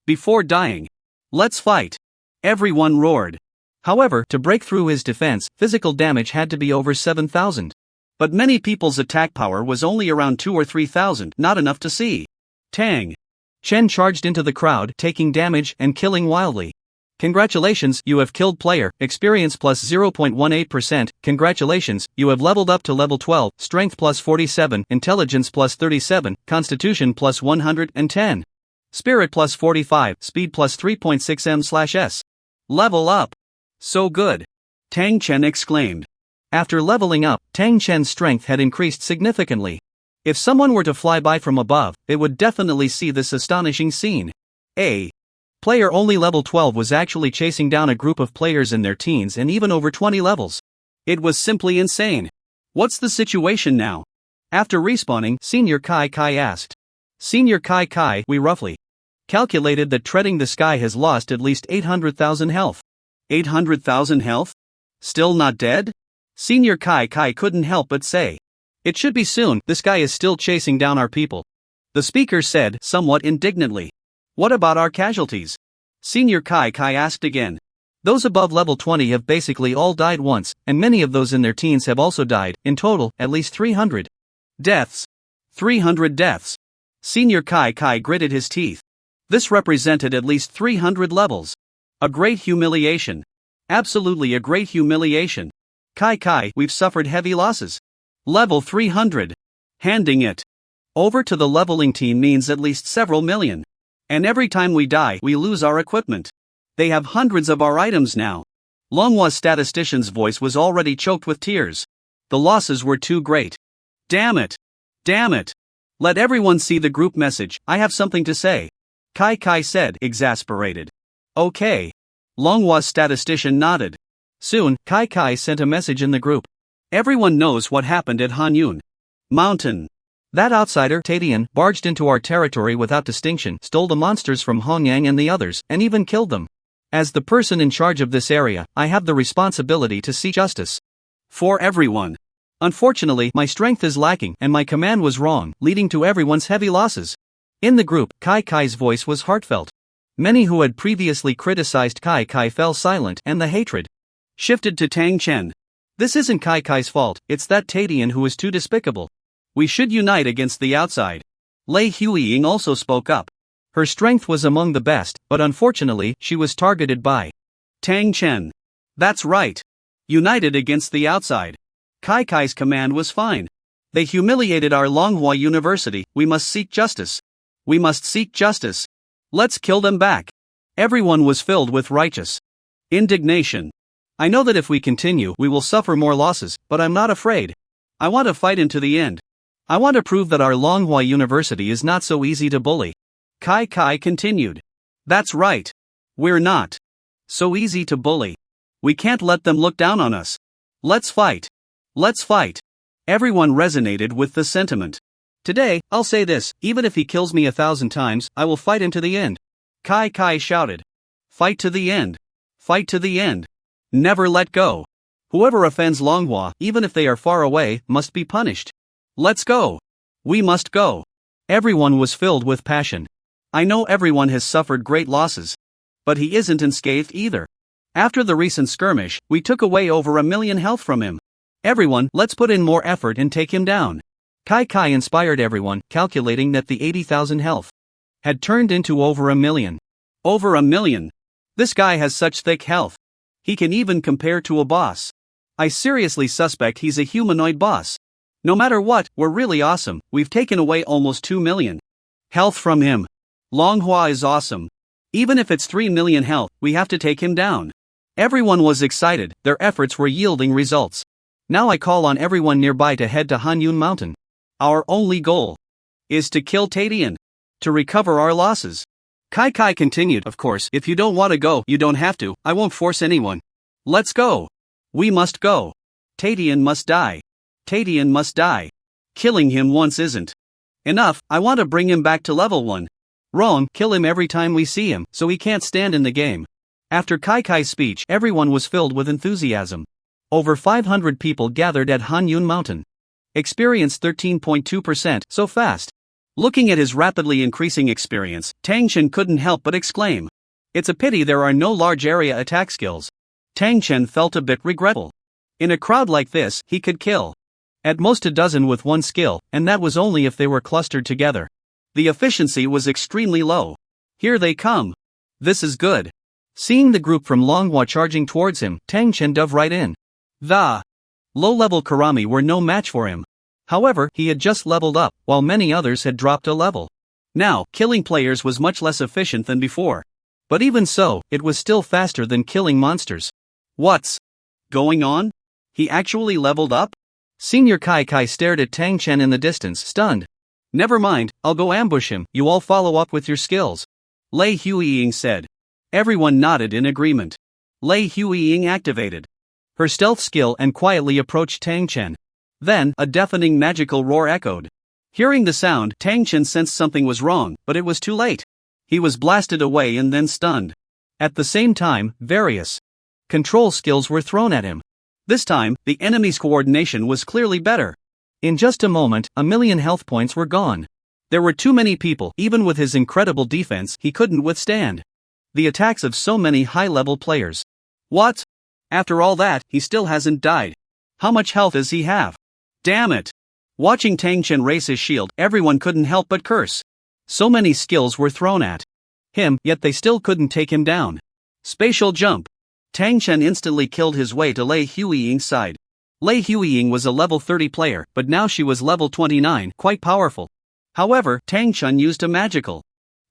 Before dying. Let's fight. Everyone roared. However, to break through his defense, physical damage had to be over 7,000. But many people's attack power was only around 2 or 3,000, not enough to see. Tang Chen charged into the crowd, taking damage and killing wildly. Congratulations, you have killed player, experience plus 0.18%, congratulations, you have leveled up to level 12, strength plus 47, intelligence plus 37, constitution plus 110. Spirit plus 45, speed plus 3.6m/s. Level up. So good. Tang Chen exclaimed. After leveling up, Tang Chen's strength had increased significantly. If someone were to fly by from above, they would definitely see this astonishing scene. A player only level 12 was actually chasing down a group of players in their teens and even over 20 levels. It was simply insane. What's the situation now? After respawning, Senior Kai asked. Senior Kai, we roughly calculated that treading the sky has lost at least 800,000 health. 800,000 health? Still not dead? Senior Kai couldn't help but say. It should be soon, this guy is still chasing down our people. The speaker said, somewhat indignantly. What about our casualties? Senior Kai asked again. Those above level 20 have basically all died once, and many of those in their teens have also died, in total, at least 300 deaths. 300 deaths. Senior Kai gritted his teeth. This represented at least 300 levels. A great humiliation. Absolutely a great humiliation. Kai, we've suffered heavy losses. Level 300. Handing it over to the leveling team means at least several million. And every time we die, we lose our equipment. They have hundreds of our items now. Longhwa's statistician's voice was already choked with tears. The losses were too great. Damn it. Damn it. Let everyone see the group message, I have something to say. Kai said, exasperated. Okay. Longhwa's statistician nodded. Soon, Kai sent a message in the group. Everyone knows what happened at Hanyun Mountain. That outsider, Tadian, barged into our territory without distinction, stole the monsters from Hongyang and the others, and even killed them. As the person in charge of this area, I have the responsibility to seek justice for everyone. Unfortunately, my strength is lacking and my command was wrong, leading to everyone's heavy losses. In the group, Kai's voice was heartfelt. Many who had previously criticized Kai fell silent and the hatred shifted to Tang Chen. This isn't Kai's fault, it's that Tadian who is too despicable. We should unite against the outside. Lei Huiying also spoke up. Her strength was among the best, but unfortunately, she was targeted by Tang Chen. That's right. United against the outside. Kai's command was fine. They humiliated our Longhua University, we must seek justice. We must seek justice. Let's kill them back. Everyone was filled with righteous indignation. I know that if we continue, we will suffer more losses, but I'm not afraid. I want to fight into the end. I want to prove that our Longhua University is not so easy to bully. Kai continued. That's right. We're not so easy to bully. We can't let them look down on us. Let's fight. Let's fight. Everyone resonated with the sentiment. Today, I'll say this, even if he kills me 1,000 times, I will fight into the end. Kai shouted. Fight to the end. Fight to the end. Never let go. Whoever offends Longhua, even if they are far away, must be punished. Let's go. We must go. Everyone was filled with passion. I know everyone has suffered great losses. But he isn't unscathed either. After the recent skirmish, we took away over 1 million health from him. Everyone, let's put in more effort and take him down. Kai inspired everyone, calculating that the 80,000 health had turned into over 1 million. Over 1 million. This guy has such thick health. He can even compare to a boss. I seriously suspect he's a humanoid boss. No matter what, we're really awesome, we've taken away almost 2 million health from him. Longhua is awesome. Even if it's 3 million health, we have to take him down. Everyone was excited, their efforts were yielding results. Now I call on everyone nearby to head to Hanyun Mountain. Our only goal is to kill Tadian, to recover our losses. Kai continued, of course, if you don't want to go, you don't have to, I won't force anyone. Let's go. We must go. Tadian must die. Tadian must die. Killing him once isn't enough, I want to bring him back to level 1. Wrong, kill him every time we see him, so he can't stand in the game. After Kai's speech, everyone was filled with enthusiasm. Over 500 people gathered at Hanyun Mountain. Experience 13.2%, so fast. Looking at his rapidly increasing experience, Tang Chen couldn't help but exclaim. It's a pity there are no large area attack skills. Tang Chen felt a bit regretful. In a crowd like this, he could kill at most a dozen with one skill, and that was only if they were clustered together. The efficiency was extremely low. Here they come. This is good. Seeing the group from Longhua charging towards him, Tang Chen dove right in. The low-level Karami were no match for him. However, he had just leveled up, while many others had dropped a level. Now, killing players was much less efficient than before. But even so, it was still faster than killing monsters. What's going on? He actually leveled up? Senior Kai stared at Tang Chen in the distance, stunned. Never mind, I'll go ambush him, you all follow up with your skills. Lei Huiying said. Everyone nodded in agreement. Lei Huiying activated her stealth skill and quietly approached Tang Chen. Then, a deafening magical roar echoed. Hearing the sound, Tang Chen sensed something was wrong, but it was too late. He was blasted away and then stunned. At the same time, various control skills were thrown at him. This time, the enemy's coordination was clearly better. In just a moment, 1,000,000 health points were gone. There were too many people. Even with his incredible defense, he couldn't withstand the attacks of so many high-level players. What? After all that, he still hasn't died. How much health does he have? Damn it! Watching Tang Chen raise his shield, everyone couldn't help but curse. So many skills were thrown at him, yet they still couldn't take him down. Spatial jump. Tang Chen instantly killed his way to Lei Huiying's side. Lei Huiying was a level 30 player, but now she was level 29, quite powerful. However, Tang Chen used a magical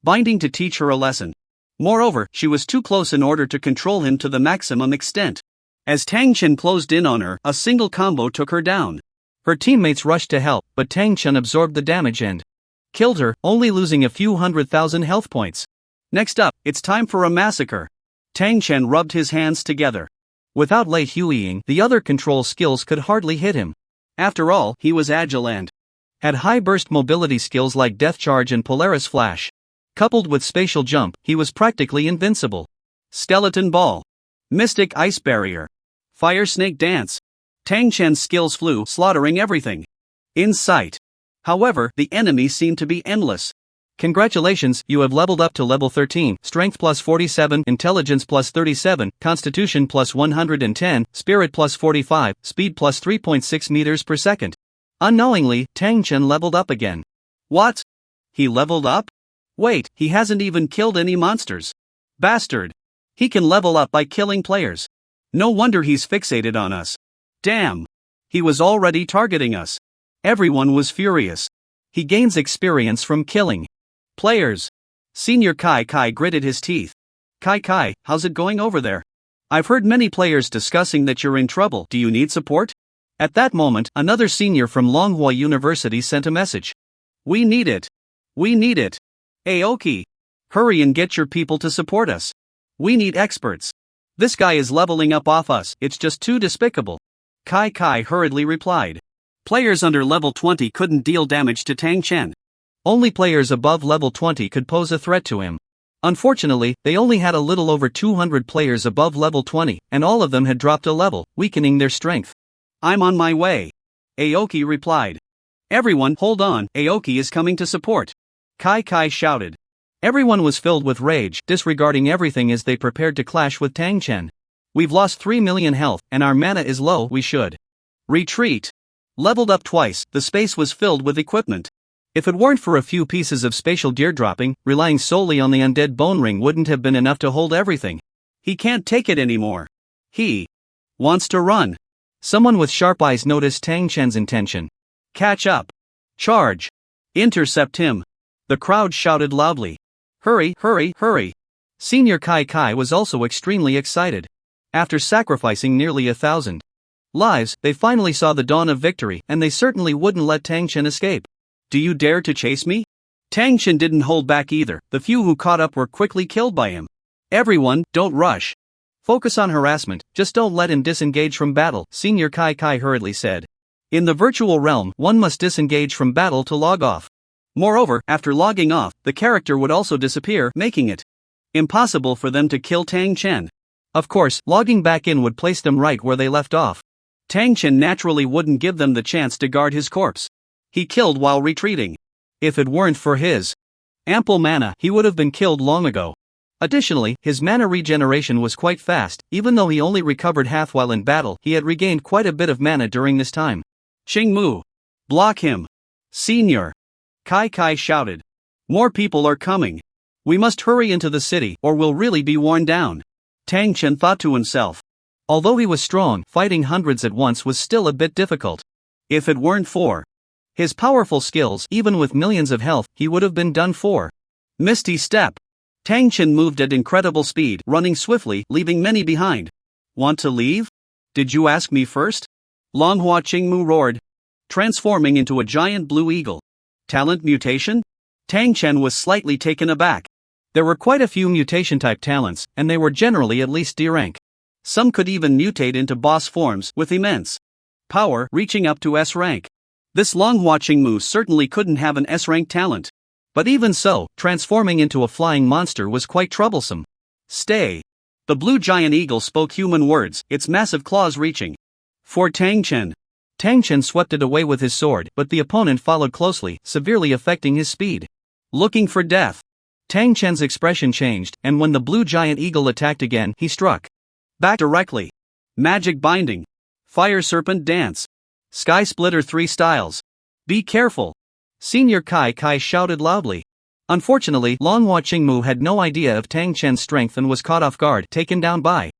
binding to teach her a lesson. Moreover, she was too close in order to control him to the maximum extent. As Tang Chen closed in on her, a single combo took her down. Her teammates rushed to help, but Tang Chen absorbed the damage and killed her, only losing a few 100,000 health points. Next up, it's time for a massacre. Tang Chen rubbed his hands together. Without Lei Huiying, the other control skills could hardly hit him. After all, he was agile and had high burst mobility skills like Death Charge and Polaris Flash. Coupled with spatial jump, he was practically invincible. Skeleton Ball. Mystic Ice Barrier. Fire Snake Dance. Tang Chen's skills flew, slaughtering everything in sight. However, the enemies seemed to be endless. Congratulations, you have leveled up to level 13, Strength plus 47, Intelligence plus 37, Constitution plus 110, Spirit plus 45, Speed plus 3.6 meters per second. Unknowingly, Tang Chen leveled up again. What? He leveled up? Wait, he hasn't even killed any monsters. Bastard. He can level up by killing players. No wonder he's fixated on us. Damn. He was already targeting us. Everyone was furious. He gains experience from killing players. Senior Kai Kai gritted his teeth. Kai Kai, how's it going over there? I've heard many players discussing that you're in trouble. Do you need support? At that moment, another senior from Manhwa University sent a message. We need it. We need it. Aoki. Hurry and get your people to support us. We need experts. This guy is leveling up off us, it's just too despicable. Kai Kai hurriedly replied. Players under level 20 couldn't deal damage to Tang Chen. Only players above level 20 could pose a threat to him. Unfortunately, they only had a little over 200 players above level 20, and all of them had dropped a level, weakening their strength. I'm on my way. Aoki replied. Everyone, hold on, Aoki is coming to support. Kai Kai shouted. Everyone was filled with rage, disregarding everything as they prepared to clash with Tang Chen. We've lost 3,000,000 health, and our mana is low, we should retreat. Leveled up twice, the space was filled with equipment. If it weren't for a few pieces of spatial gear dropping, relying solely on the undead bone ring wouldn't have been enough to hold everything. He can't take it anymore. He wants to run. Someone with sharp eyes noticed Tang Chen's intention. Catch up. Charge. Intercept him. The crowd shouted loudly. Hurry, hurry, hurry. Senior Kai Kai was also extremely excited. After sacrificing nearly 1,000 lives, they finally saw the dawn of victory, and they certainly wouldn't let Tang Chen escape. Do you dare to chase me? Tang Chen didn't hold back either. The few who caught up were quickly killed by him. Everyone, don't rush. Focus on harassment, just don't let him disengage from battle, Senior Kai Kai hurriedly said. In the virtual realm, one must disengage from battle to log off. Moreover, after logging off, the character would also disappear, making it impossible for them to kill Tang Chen. Of course, logging back in would place them right where they left off. Tang Chen naturally wouldn't give them the chance to guard his corpse. He killed while retreating. If it weren't for his ample mana, he would have been killed long ago. Additionally, his mana regeneration was quite fast. Even though he only recovered half while in battle, he had regained quite a bit of mana during this time. Xingmu. Block him. Senior. Kai Kai shouted. More people are coming. We must hurry into the city, or we'll really be worn down. Tang Chen thought to himself. Although he was strong, fighting hundreds at once was still a bit difficult. If it weren't for his powerful skills, even with millions of health, he would have been done for. Misty Step. Tang Chen moved at incredible speed, running swiftly, leaving many behind. Want to leave? Did you ask me first? Longhua Qingmu roared, transforming into a giant blue eagle. Talent mutation? Tang Chen was slightly taken aback. There were quite a few mutation-type talents, and they were generally at least D rank. Some could even mutate into boss forms, with immense power, reaching up to S rank. This Longhua Qingmu certainly couldn't have an S rank talent. But even so, transforming into a flying monster was quite troublesome. Stay. The blue giant eagle spoke human words, its massive claws reaching for Tang Chen. Tang Chen swept it away with his sword, but the opponent followed closely, severely affecting his speed. Looking for death. Tang Chen's expression changed, and when the blue giant eagle attacked again, he struck back directly. Magic binding. Fire serpent dance. Sky splitter 3 styles. Be careful. Senior Kai shouted loudly. Unfortunately, Longhua Qingmu had no idea of Tang Chen's strength and was caught off guard, taken down by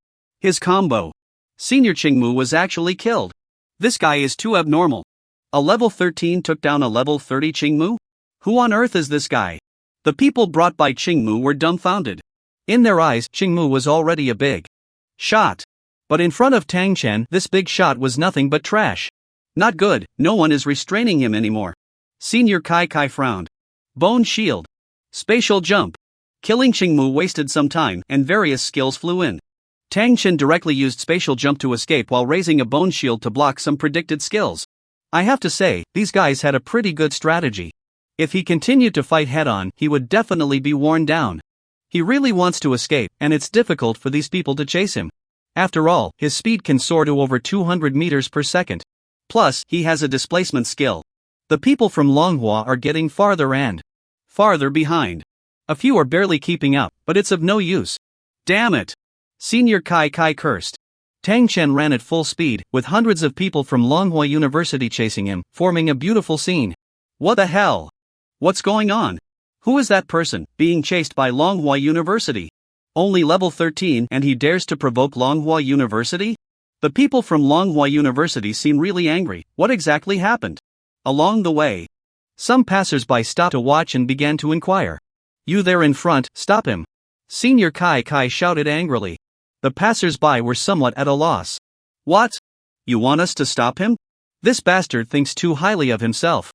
his combo. Senior Qingmu was actually killed. This guy is too abnormal. A level 13 took down a level 30 Qingmu? Who on earth is this guy? The people brought by Qingmu were dumbfounded. In their eyes, Qingmu was already a big shot. But in front of Tang Chen, this big shot was nothing but trash. Not good, no one is restraining him anymore. Senior Kai frowned. Bone shield. Spatial jump. Killing Qingmu wasted some time, and various skills flew in. Tang Chen directly used spatial jump to escape while raising a bone shield to block some predicted skills. I have to say, these guys had a pretty good strategy. If he continued to fight head-on, he would definitely be worn down. He really wants to escape, and it's difficult for these people to chase him. After all, his speed can soar to over 200 meters per second. Plus, he has a displacement skill. The people from Longhua are getting farther and farther behind. A few are barely keeping up, but it's of no use. Damn it! Senior Kai cursed. Tang Chen ran at full speed, with hundreds of people from Longhua University chasing him, forming a beautiful scene. What the hell? What's going on? Who is that person, being chased by Longhua University? Only level 13 and he dares to provoke Longhua University? The people from Longhua University seem really angry. What exactly happened? Along the way, some passers-by stopped to watch and began to inquire. You there in front, stop him! Senior Kai shouted angrily. The passers-by were somewhat at a loss. What? You want us to stop him? This bastard thinks too highly of himself.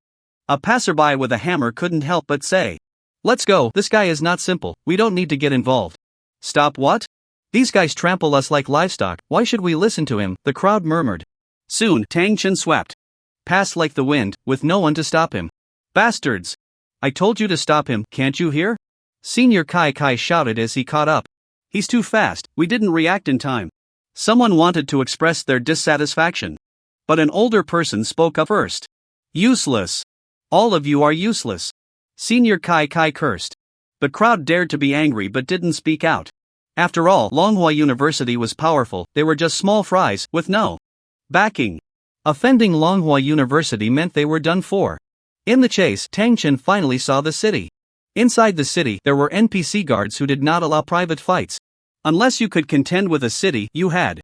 A passerby with a hammer couldn't help but say. Let's go, this guy is not simple, we don't need to get involved. Stop what? These guys trample us like livestock, why should we listen to him? The crowd murmured. Soon, Tang Chen swept past like the wind, with no one to stop him. Bastards! I told you to stop him, can't you hear? Senior Kai shouted as he caught up. He's too fast, we didn't react in time. Someone wanted to express their dissatisfaction. But an older person spoke up first. Useless. All of you are useless. Senior Kai cursed. The crowd dared to be angry but didn't speak out. After all, Longhua University was powerful, they were just small fries, with no backing. Offending Longhua University meant they were done for. In the chase, Tang Chen finally saw the city. Inside the city, there were NPC guards who did not allow private fights. Unless you could contend with a city, you had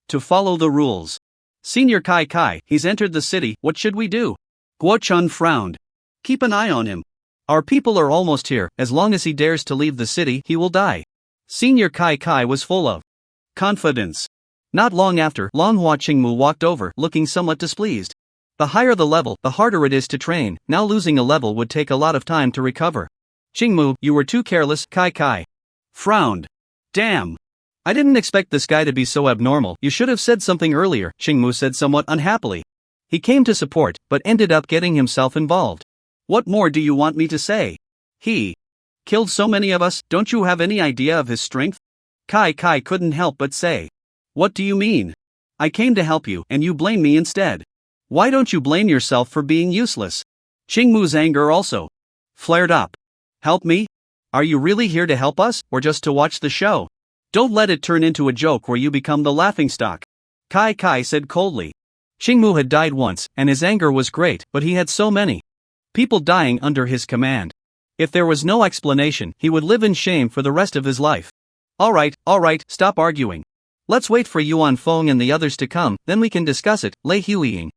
to follow the rules. Senior Kai, he's entered the city, what should we do? Guo Chun frowned. Keep an eye on him. Our people are almost here, as long as he dares to leave the city, he will die. Senior Kai was full of confidence. Not long after, Longhua Qingmu walked over, looking somewhat displeased. The higher the level, the harder it is to train, now losing a level would take a lot of time to recover. Qingmu, you were too careless, Kai frowned. Damn. I didn't expect this guy to be so abnormal, you should have said something earlier, Qingmu said somewhat unhappily. He came to support, but ended up getting himself involved. What more do you want me to say? He killed so many of us, don't you have any idea of his strength? Kai couldn't help but say. What do you mean? I came to help you, and you blame me instead. Why don't you blame yourself for being useless? Qingmu's anger also flared up. Help me? Are you really here to help us, or just to watch the show? Don't let it turn into a joke where you become the laughingstock. Kai said coldly. Qingmu had died once, and his anger was great, but he had so many people dying under his command. If there was no explanation, he would live in shame for the rest of his life. Alright, stop arguing. Let's wait for Yuan Feng and the others to come, then we can discuss it. Lei Huiying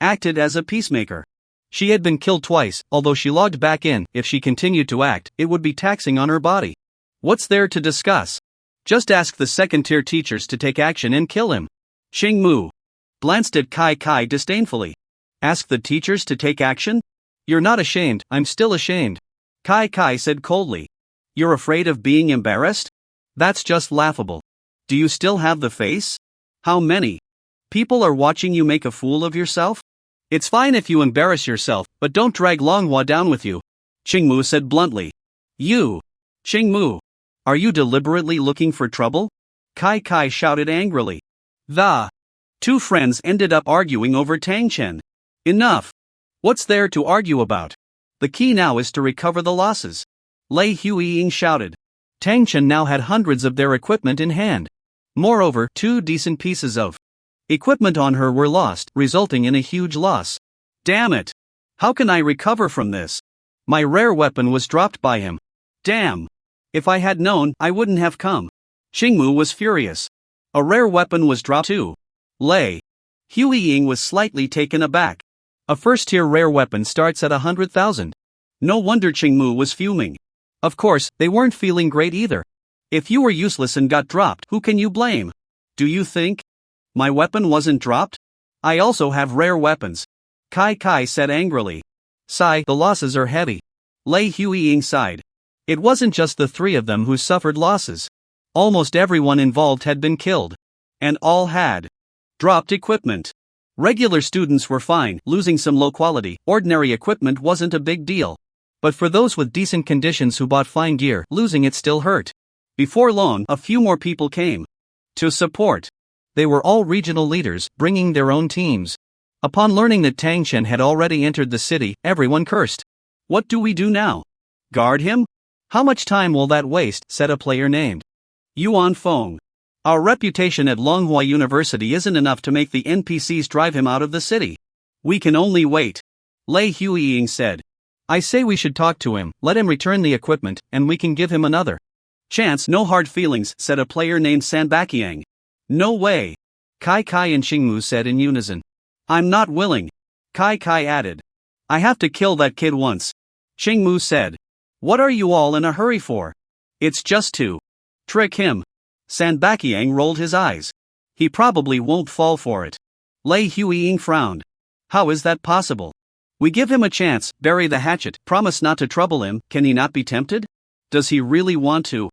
acted as a peacemaker. She had been killed twice, although she logged back in. If she continued to act, it would be taxing on her body. What's there to discuss? Just ask the second-tier teachers to take action and kill him. Qingmu glanced at Kai disdainfully. Ask the teachers to take action? You're not ashamed, I'm still ashamed. Kai said coldly. You're afraid of being embarrassed? That's just laughable. Do you still have the face? How many people are watching you make a fool of yourself? It's fine if you embarrass yourself, but don't drag Longhua down with you. Qingmu said bluntly. You! Qingmu! Are you deliberately looking for trouble? Kai shouted angrily. The Two friends ended up arguing over Tang Chen. Enough. What's there to argue about? The key now is to recover the losses. Lei Huiying shouted. Tang Chen now had hundreds of their equipment in hand. Moreover, 2 decent pieces of equipment on her were lost, resulting in a huge loss. Damn it! How can I recover from this? My rare weapon was dropped by him. Damn! If I had known, I wouldn't have come. Xingmu was furious. A rare weapon was dropped too. Lei Huiying was slightly taken aback. A first-tier rare weapon starts at 100,000. No wonder Xingmu was fuming. Of course, they weren't feeling great either. If you were useless and got dropped, who can you blame? Do you think my weapon wasn't dropped? I also have rare weapons. Kai said angrily. Sigh, the losses are heavy. Lei Huiying sighed. It wasn't just the 3 of them who suffered losses. Almost everyone involved had been killed. And all had dropped equipment. Regular students were fine, losing some low-quality, ordinary equipment wasn't a big deal. But for those with decent conditions who bought fine gear, losing it still hurt. Before long, a few more people came to support. They were all regional leaders, bringing their own teams. Upon learning that Tang Chen had already entered the city, everyone cursed. What do we do now? Guard him? How much time will that waste? Said a player named Yuan Feng. Our reputation at Longhua University isn't enough to make the NPCs drive him out of the city. We can only wait. Lei Huiying said. I say we should talk to him, let him return the equipment, and we can give him another chance. No hard feelings, said a player named Sanbaqiang. No way. Kai and Xingmu said in unison. I'm not willing. Kai added. I have to kill that kid once. Xingmu said. What are you all in a hurry for? It's just to trick him. Sanbaqiang rolled his eyes. He probably won't fall for it. Lei Huiying frowned. How is that possible? We give him a chance, bury the hatchet, promise not to trouble him, can he not be tempted? Does he really want to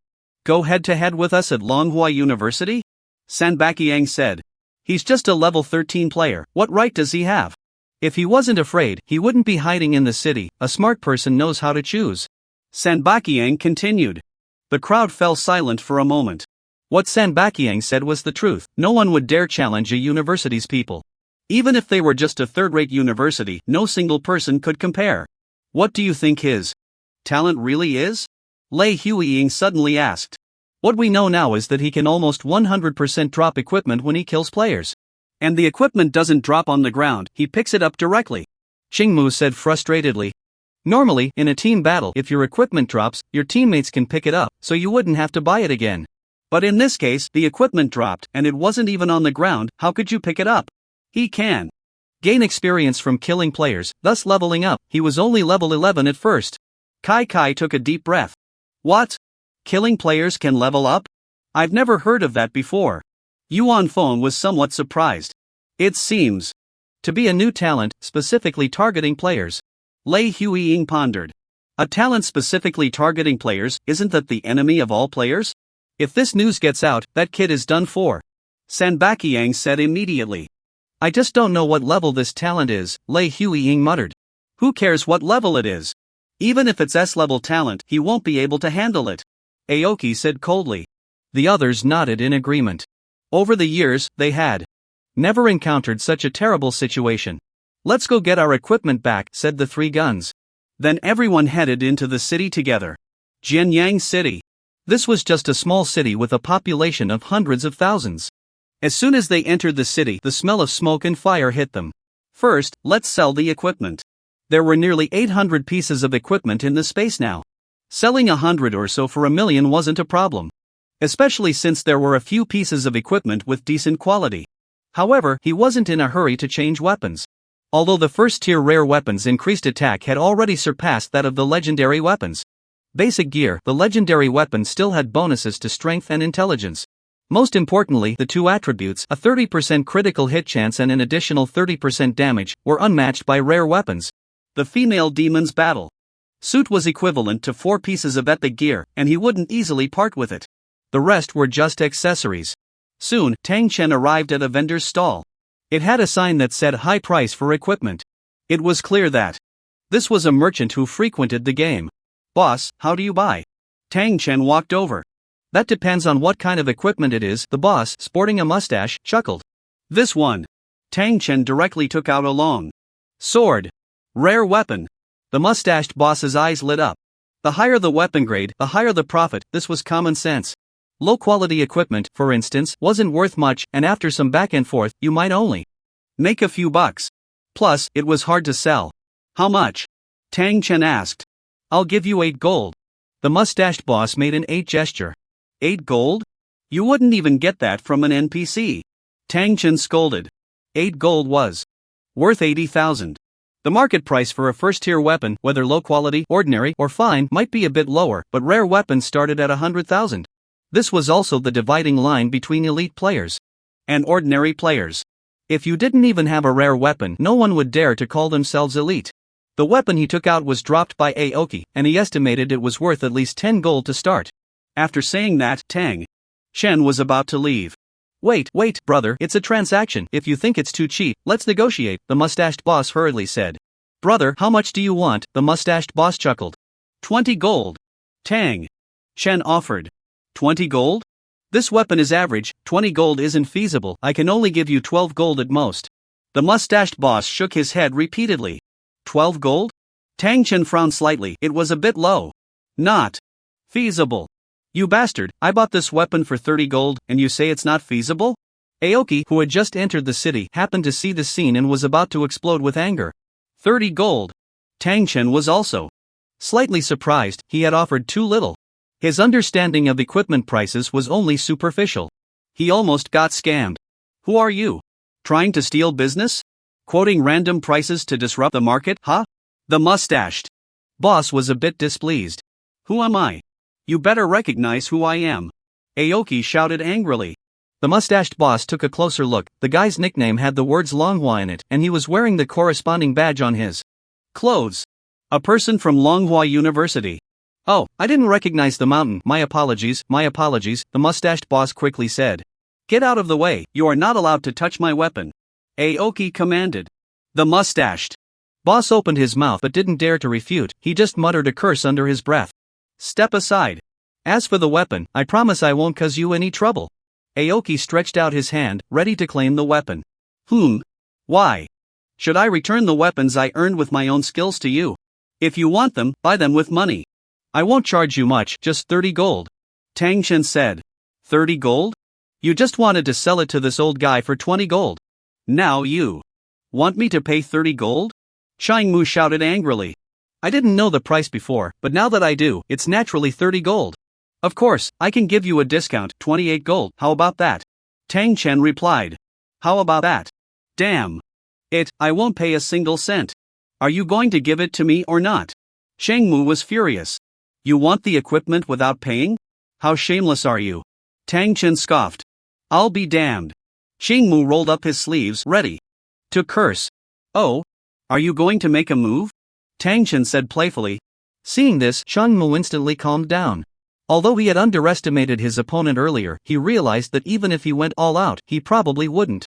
go head-to-head with us at Longhua University? Sanbaqiang said. He's just a level 13 player, what right does he have? If he wasn't afraid, he wouldn't be hiding in the city, a smart person knows how to choose. Sanbaqiang continued. The crowd fell silent for a moment. What Sanbaqiang said was the truth, no one would dare challenge a university's people. Even if they were just a third-rate university, no single person could compare. What do you think his talent really is? Lei Huiying suddenly asked. What we know now is that he can almost 100% drop equipment when he kills players. And the equipment doesn't drop on the ground, he picks it up directly. Xingmu said frustratedly. Normally, in a team battle, if your equipment drops, your teammates can pick it up, so you wouldn't have to buy it again. But in this case, the equipment dropped, and it wasn't even on the ground, how could you pick it up? He can gain experience from killing players, thus leveling up. He was only level 11 at first. Kai took a deep breath. What? Killing players can level up? I've never heard of that before. Yuan Feng was somewhat surprised. It seems to be a new talent, specifically targeting players. Lei Huiying pondered. A talent specifically targeting players, isn't that the enemy of all players? If this news gets out, that kid is done for. Sanbaqiang said immediately. I just don't know what level this talent is, Lei Huiying muttered. Who cares what level it is? Even if it's S-level talent, he won't be able to handle it. Aoki said coldly. The others nodded in agreement. Over the years, they had never encountered such a terrible situation. Let's go get our equipment back, said the 3 guns. Then everyone headed into the city together. Jianyang City. This was just a small city with a population of hundreds of thousands. As soon as they entered the city, the smell of smoke and fire hit them. First, let's sell the equipment. There were nearly 800 pieces of equipment in the space now. Selling 100 or so for $1 million wasn't a problem. Especially since there were a few pieces of equipment with decent quality. However, he wasn't in a hurry to change weapons. Although the first-tier rare weapons' increased attack had already surpassed that of the legendary weapons. Basic gear, the legendary weapon still had bonuses to strength and intelligence. Most importantly, the 2 attributes, a 30% critical hit chance and an additional 30% damage, were unmatched by rare weapons. The female demon's battle suit was equivalent to 4 pieces of epic gear, and he wouldn't easily part with it. The rest were just accessories. Soon, Tang Chen arrived at a vendor's stall. It had a sign that said high price for equipment. It was clear that this was a merchant who frequented the game. Boss, how do you buy? Tang Chen walked over. That depends on what kind of equipment it is, the boss, sporting a mustache, chuckled. This one. Tang Chen directly took out a long sword. Rare weapon. The mustached boss's eyes lit up. The higher the weapon grade, the higher the profit. This was common sense. Low-quality equipment, for instance, wasn't worth much, and after some back and forth, you might only make a few bucks. Plus, it was hard to sell. How much? Tang Chen asked. I'll give you 8 gold. The mustached boss made an 8 gesture. 8 gold? You wouldn't even get that from an NPC. Tang Chen scolded. 8 gold was worth 80,000. The market price for a first-tier weapon, whether low-quality, ordinary, or fine, might be a bit lower, but rare weapons started at 100,000. This was also the dividing line between elite players and ordinary players. If you didn't even have a rare weapon, no one would dare to call themselves elite. The weapon he took out was dropped by Aoki, and he estimated it was worth at least 10 gold to start. After saying that, Tang Chen was about to leave. Wait, brother, it's a transaction. If you think it's too cheap, let's negotiate, the mustached boss hurriedly said. Brother, how much do you want? The mustached boss chuckled. 20 gold. Tang Chen offered. 20 gold? This weapon is average, 20 gold isn't feasible, I can only give you 12 gold at most. The mustached boss shook his head repeatedly. 12 gold? Tang Chen frowned slightly, it was a bit low. Not feasible. You bastard, I bought this weapon for 30 gold, and you say it's not feasible? Aoki, who had just entered the city, happened to see the scene and was about to explode with anger. 30 gold. Tang Chen was also slightly surprised, he had offered too little. His understanding of equipment prices was only superficial. He almost got scammed. Who are you? Trying to steal business? Quoting random prices to disrupt the market, huh? The mustached boss was a bit displeased. Who am I? You better recognize who I am. Aoki shouted angrily. The mustached boss took a closer look. The guy's nickname had the words Longhua in it, and he was wearing the corresponding badge on his clothes. A person from Longhua University. Oh, I didn't recognize the mountain. My apologies, the mustached boss quickly said. Get out of the way, you are not allowed to touch my weapon. Aoki commanded. The mustached boss opened his mouth but didn't dare to refute, he just muttered a curse under his breath. Step aside. As for the weapon, I promise I won't cause you any trouble. Aoki stretched out his hand, ready to claim the weapon. Why? Should I return the weapons I earned with my own skills to you? If you want them, buy them with money. I won't charge you much, just 30 gold. Tang Chen said. 30 gold? You just wanted to sell it to this old guy for 20 gold. Now you want me to pay 30 gold? Changmu shouted angrily. I didn't know the price before, but now that I do, it's naturally 30 gold. Of course, I can give you a discount, 28 gold, how about that? Tang Chen replied. How about that? Damn. I won't pay a single cent. Are you going to give it to me or not? Changmu was furious. You want the equipment without paying? How shameless are you? Tang Chen scoffed. I'll be damned. Changmu rolled up his sleeves, ready to curse. Oh? Are you going to make a move? Tang Chen said playfully. Seeing this, Changmu instantly calmed down. Although he had underestimated his opponent earlier, he realized that even if he went all out, he probably wouldn't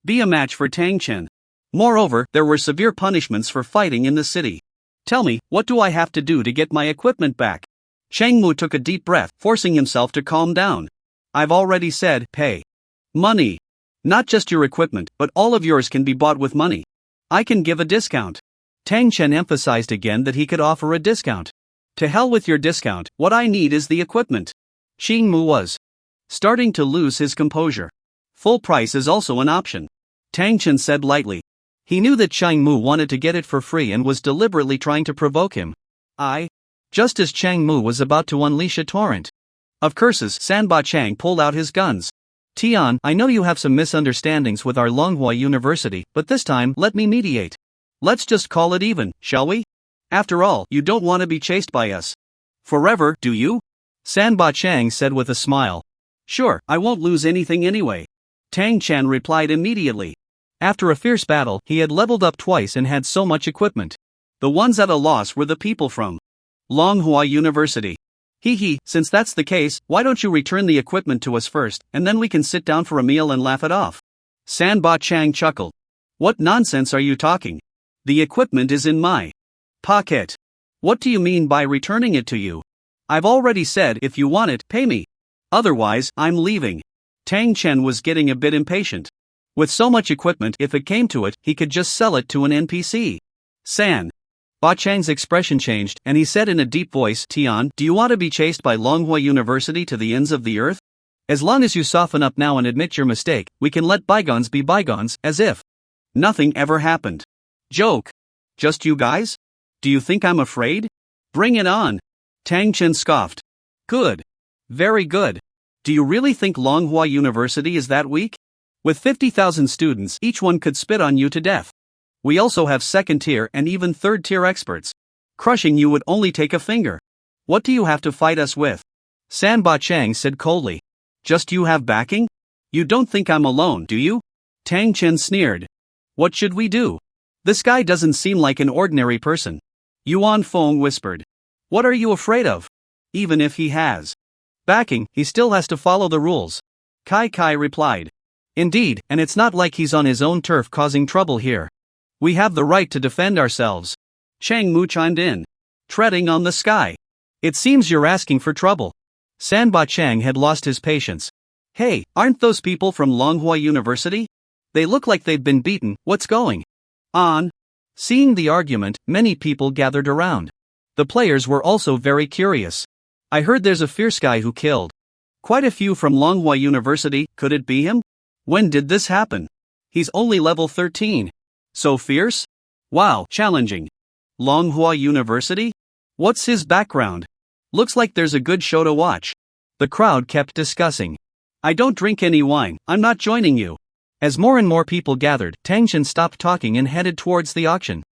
be a match for Tang Chen. Moreover, there were severe punishments for fighting in the city. Tell me, what do I have to do to get my equipment back? Changmu took a deep breath, forcing himself to calm down. I've already said, pay money. Not just your equipment, but all of yours can be bought with money. I can give a discount. Tang Chen emphasized again that he could offer a discount. To hell with your discount, what I need is the equipment. Changmu was starting to lose his composure. Full price is also an option. Tang Chen said lightly. He knew that Changmu wanted to get it for free and was deliberately trying to provoke him. Just as Changmu was about to unleash a torrent of curses, Sanba Chang pulled out his guns. Tian, I know you have some misunderstandings with our Longhua University, but this time, let me mediate. Let's just call it even, shall we? After all, you don't want to be chased by us forever, do you? Sanba Chang said with a smile. Sure, I won't lose anything anyway. Tang Chen replied immediately. After a fierce battle, he had leveled up twice and had so much equipment. The ones at a loss were the people from Longhua University. Since that's the case, why don't you return the equipment to us first, and then we can sit down for a meal and laugh it off? Sanba Chang chuckled. What nonsense are you talking? The equipment is in my pocket. What do you mean by returning it to you? I've already said if you want it, pay me. Otherwise, I'm leaving. Tang Chen was getting a bit impatient. With so much equipment, if it came to it, he could just sell it to an NPC. San Ba Chang's expression changed, and he said in a deep voice, Tian, do you want to be chased by Longhua University to the ends of the earth? As long as you soften up now and admit your mistake, we can let bygones be bygones, as if nothing ever happened. Joke. Just you guys? Do you think I'm afraid? Bring it on. Tang Chen scoffed. Good. Very good. Do you really think Longhua University is that weak? With 50,000 students, each one could spit on you to death. We also have second-tier and even third-tier experts. Crushing you would only take a finger. What do you have to fight us with? San Ba Chang said coldly. Just you have backing? You don't think I'm alone, do you? Tang Chen sneered. What should we do? This guy doesn't seem like an ordinary person. Yuan Feng whispered. What are you afraid of? Even if he has backing, he still has to follow the rules. Kai Kai replied. Indeed, and it's not like he's on his own turf causing trouble here. We have the right to defend ourselves. Chang Mu chimed in. Treading on the sky. It seems you're asking for trouble. San Ba Chang had lost his patience. Hey, aren't those people from Longhua University? They look like they've been beaten, what's going on? Seeing the argument, many people gathered around. The players were also very curious. I heard there's a fierce guy who killed quite a few from Longhua University, could it be him? When did this happen? He's only level 13. So fierce? Wow, challenging. Longhua University? What's his background? Looks like there's a good show to watch. The crowd kept discussing. I don't drink any wine, I'm not joining you. As more and more people gathered, Tang Chen stopped talking and headed towards the auction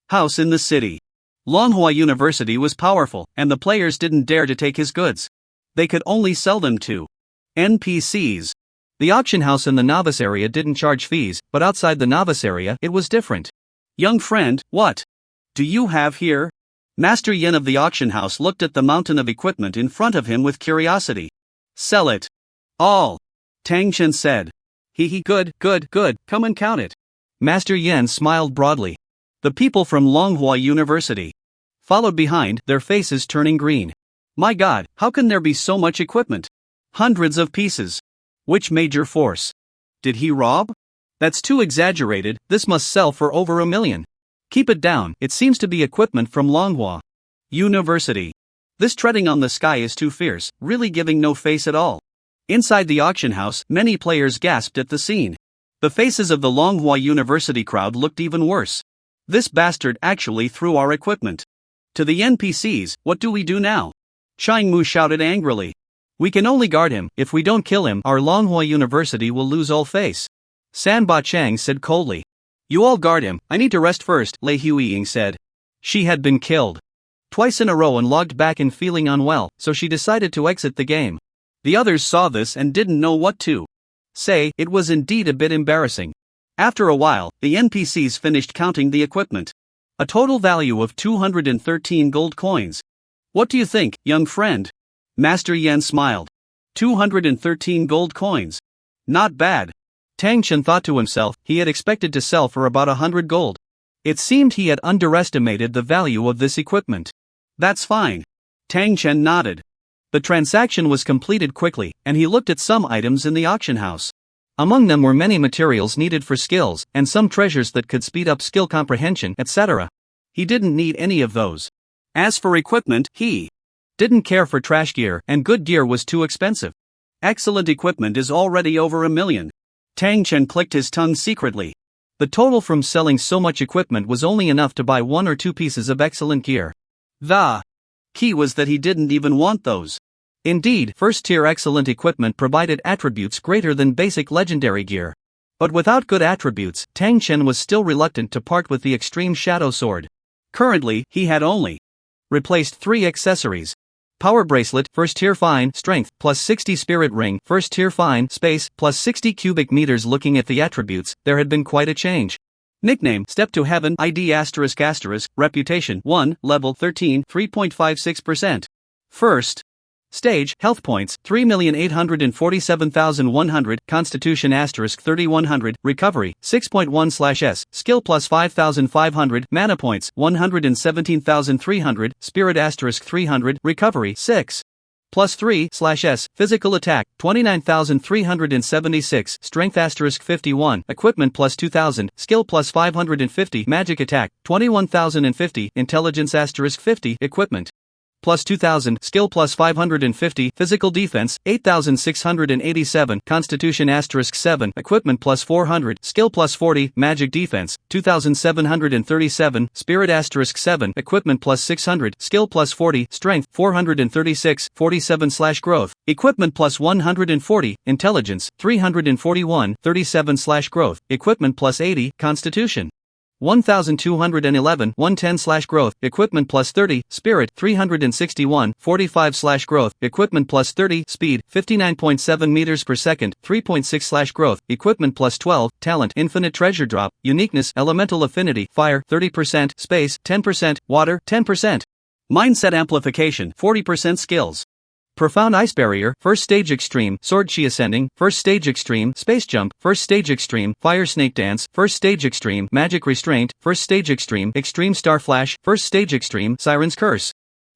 house in the city. Longhua University was powerful, and the players didn't dare to take his goods. They could only sell them to NPCs. The auction house in the novice area didn't charge fees, but outside the novice area, it was different. Young friend, what do you have here? Master Yen of the auction house looked at the mountain of equipment in front of him with curiosity. Sell it. All. Tang Chen said. Good, come and count it. Master Yen smiled broadly. The people from Longhua University followed behind, their faces turning green. My god, how can there be so much equipment? Hundreds of pieces. Which major force? Did he rob? That's too exaggerated, this must sell for over 1 million. Keep it down, it seems to be equipment from Longhua University. This treading on the sky is too fierce, really giving no face at all. Inside the auction house, many players gasped at the scene. The faces of the Longhua University crowd looked even worse. This bastard actually threw our equipment. To the NPCs, what do we do now? Chang Mu shouted angrily. We can only guard him, if we don't kill him, our Longhua University will lose all face. San Ba Chang said coldly. You all guard him, I need to rest first, Lei Huiying said. She had been killed twice in a row and logged back in feeling unwell, so she decided to exit the game. The others saw this and didn't know what to say. It was indeed a bit embarrassing. After a while, the NPCs finished counting the equipment. A total value of 213 gold coins. What do you think, young friend? Master Yen smiled. 213 gold coins. Not bad. Tang Chen thought to himself, he had expected to sell for about 100 gold. It seemed he had underestimated the value of this equipment. That's fine. Tang Chen nodded. The transaction was completed quickly, and he looked at some items in the auction house. Among them were many materials needed for skills, and some treasures that could speed up skill comprehension, etc. He didn't need any of those. As for equipment, he didn't care for trash gear, and good gear was too expensive. Excellent equipment is already over 1 million. Tang Chen clicked his tongue secretly. The total from selling so much equipment was only enough to buy 1 or 2 pieces of excellent gear. The key was that he didn't even want those. Indeed, first-tier excellent equipment provided attributes greater than basic legendary gear. But without good attributes, Tang Chen was still reluctant to part with the extreme shadow sword. Currently, he had only replaced 3 accessories. Power bracelet, first tier fine, strength, plus 60 spirit ring, first tier fine, space, plus 60 cubic meters. Looking at the attributes, there had been quite a change. Nickname, Step to Heaven, ID ***, Reputation, 1, level 13, 3.56%. First stage, health points, 3,847,100, Constitution * 3100, Recovery, 6.1/S, Skill plus 5,500, Mana points, 117,300, Spirit * 300, Recovery, 6. Plus 3/S, physical attack, 29,376, strength * 51, equipment plus 2,000, skill plus 550, magic attack, 21,050, intelligence * 50, equipment plus 2,000, skill plus 550, physical defense, 8,687, constitution * 7, equipment plus 400, skill plus 40, magic defense, 2,737, spirit * 7, equipment plus 600, skill plus 40, strength, 436, 47/growth, equipment plus 140, intelligence, 341, 37/growth, equipment plus 80, constitution. 1,211, 110/growth, equipment plus 30, spirit, 361, 45/growth, equipment plus 30, speed, 59.7 meters per second, 3.6/growth, equipment plus 12, talent, infinite treasure drop, uniqueness, elemental affinity, fire, 30%, space, 10%, water, 10%, mindset amplification, 40% skills. Profound Ice Barrier, First Stage Extreme, Sword Chi Ascending, First Stage Extreme, Space Jump, First Stage Extreme, Fire Snake Dance, First Stage Extreme, Magic Restraint, First Stage Extreme, Extreme Star Flash, First Stage Extreme, Siren's Curse.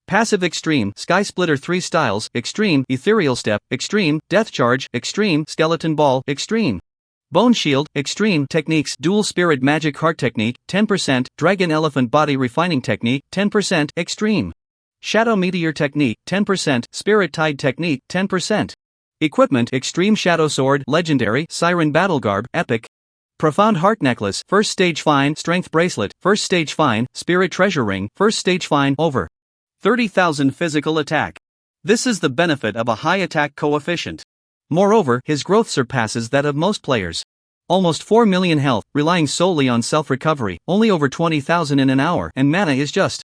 Passive Extreme, Sky Splitter 3 styles, Extreme, Ethereal Step, Extreme, Death Charge, Extreme, Skeleton Ball, Extreme. Bone Shield, Extreme, Techniques, Dual Spirit Magic Heart Technique, 10%, Dragon Elephant Body Refining Technique, 10%, Extreme. Shadow Meteor Technique, 10%, Spirit Tide Technique, 10%. Equipment, Extreme Shadow Sword, Legendary, Siren Battle Garb, Epic. Profound Heart Necklace, First Stage Fine, Strength Bracelet, First Stage Fine, Spirit Treasure Ring, First Stage Fine, over 30,000 physical attack. This is the benefit of a high attack coefficient. Moreover, his growth surpasses that of most players. Almost 4 million health, relying solely on self-recovery, only over 20,000 in an hour, and mana is just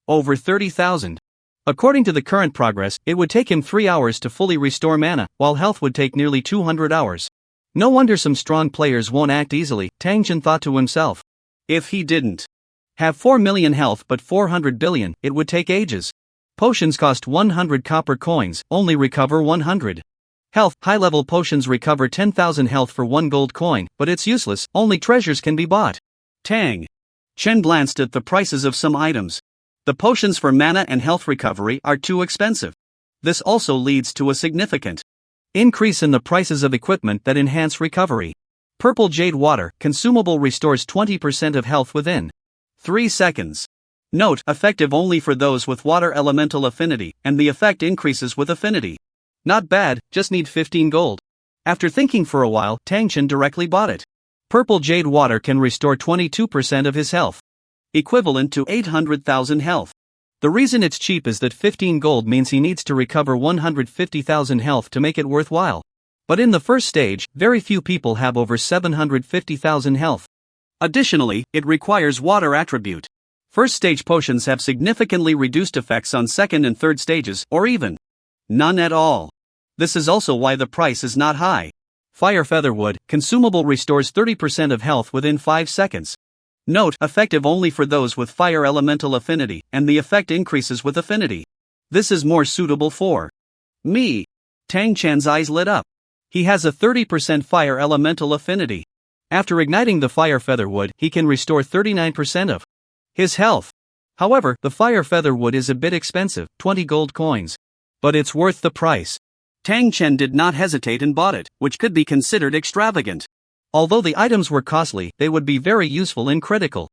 over 30,000. According to the current progress, it would take him 3 hours to fully restore mana, while health would take nearly 200 hours. No wonder some strong players won't act easily, Tang Chen thought to himself. If he didn't have 4 million health but 400 billion, it would take ages. Potions cost 100 copper coins, only recover 100. Health, high-level potions recover 10,000 health for 1 gold coin, but it's useless, only treasures can be bought. Tang Chen glanced at the prices of some items. The potions for mana and health recovery are too expensive. This also leads to a significant increase in the prices of equipment that enhance recovery. Purple Jade Water, consumable, restores 20% of health within 3 seconds. Note, effective only for those with water elemental affinity, and the effect increases with affinity. Not bad, just need 15 gold. After thinking for a while, Tang Chen directly bought it. Purple Jade Water can restore 22% of his health, equivalent to 800,000 health. The reason it's cheap is that 15 gold means he needs to recover 150,000 health to make it worthwhile. But in the first stage, very few people have over 750,000 health. Additionally, it requires water attribute. First stage potions have significantly reduced effects on second and third stages, or even none at all. This is also why the price is not high. Fire Featherwood, consumable, restores 30% of health within 5 seconds. Note, effective only for those with fire elemental affinity, and the effect increases with affinity. This is more suitable for me. Tang Chen's eyes lit up. He has a 30% fire elemental affinity. After igniting the Fire Featherwood, he can restore 39% of his health. However, the Fire Featherwood is a bit expensive, 20 gold coins. But it's worth the price. Tang Chen did not hesitate and bought it, which could be considered extravagant. Although the items were costly, they would be very useful in critical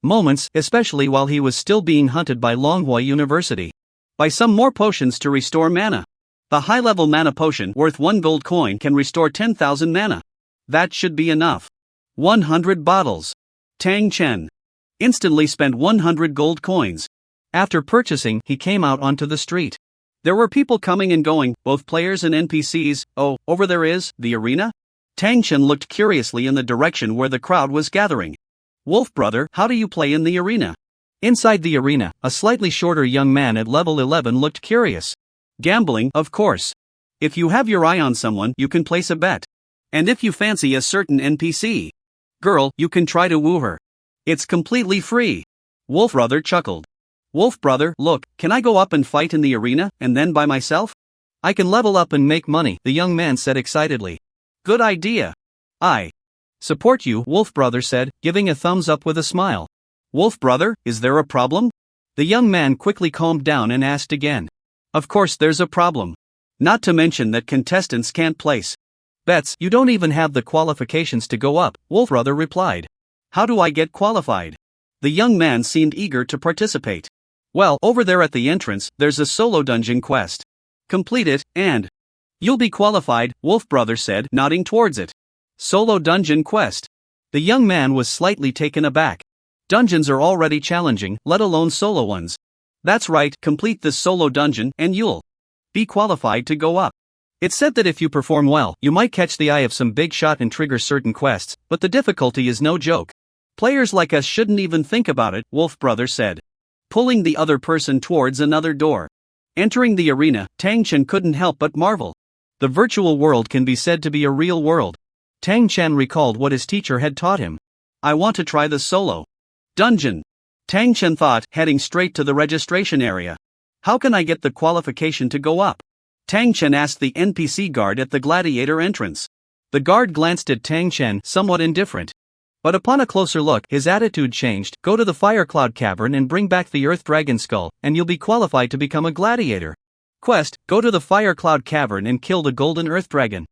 moments, especially while he was still being hunted by Longhua University. Buy some more potions to restore mana. The high-level mana potion worth 1 gold coin can restore 10,000 mana. That should be enough. 100 bottles. Tang Chen instantly spent 100 gold coins. After purchasing, he came out onto the street. There were people coming and going, both players and NPCs. Oh, over there is the arena? Tang Chen looked curiously in the direction where the crowd was gathering. Wolf brother, how do you play in the arena? Inside the arena, a slightly shorter young man at level 11 looked curious. Gambling, of course. If you have your eye on someone, you can place a bet. And if you fancy a certain NPC girl, you can try to woo her. It's completely free. Wolf brother chuckled. Wolf brother, look, can I go up and fight in the arena, and then by myself? I can level up and make money, the young man said excitedly. Good idea. I support you, Wolf brother said, giving a thumbs up with a smile. Wolf brother, is there a problem? The young man quickly calmed down and asked again. Of course there's a problem. Not to mention that contestants can't place bets. You don't even have the qualifications to go up, Wolfbrother replied. How do I get qualified? The young man seemed eager to participate. Well, over there at the entrance, there's a solo dungeon quest. Complete it, and you'll be qualified, Wolfbrother said, nodding towards it. Solo dungeon quest. The young man was slightly taken aback. Dungeons are already challenging, let alone solo ones. That's right, complete this solo dungeon, and you'll be qualified to go up. It's said that if you perform well, you might catch the eye of some big shot and trigger certain quests, but the difficulty is no joke. Players like us shouldn't even think about it, Wolfbrother said, pulling the other person towards another door. Entering the arena, Tang Chen couldn't help but marvel. The virtual world can be said to be a real world. Tang Chen recalled what his teacher had taught him. I want to try the solo dungeon, Tang Chen thought, heading straight to the registration area. How can I get the qualification to go up? Tang Chen asked the NPC guard at the gladiator entrance. The guard glanced at Tang Chen, somewhat indifferent. But upon a closer look, his attitude changed. Go to the Firecloud Cavern and bring back the Earth Dragon Skull, and you'll be qualified to become a gladiator. Quest, go to the Firecloud Cavern and kill the Golden Earth Dragon.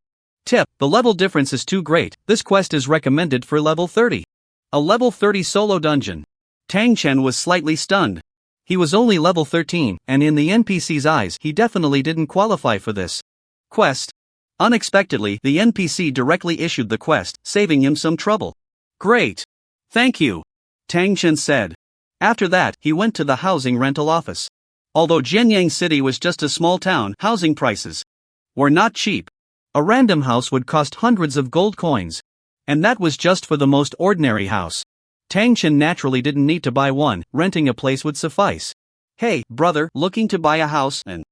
Tip, the level difference is too great. This quest is recommended for level 30. A level 30 solo dungeon. Tang Chen was slightly stunned. He was only level 13, and in the NPC's eyes, he definitely didn't qualify for this quest. Unexpectedly, the NPC directly issued the quest, saving him some trouble. Great. Thank you, Tang Chen said. After that, he went to the housing rental office. Although Jianyang City was just a small town, housing prices were not cheap. A random house would cost hundreds of gold coins. And that was just for the most ordinary house. Tang Chen naturally didn't need to buy one, renting a place would suffice. Hey, brother, looking to buy a house? An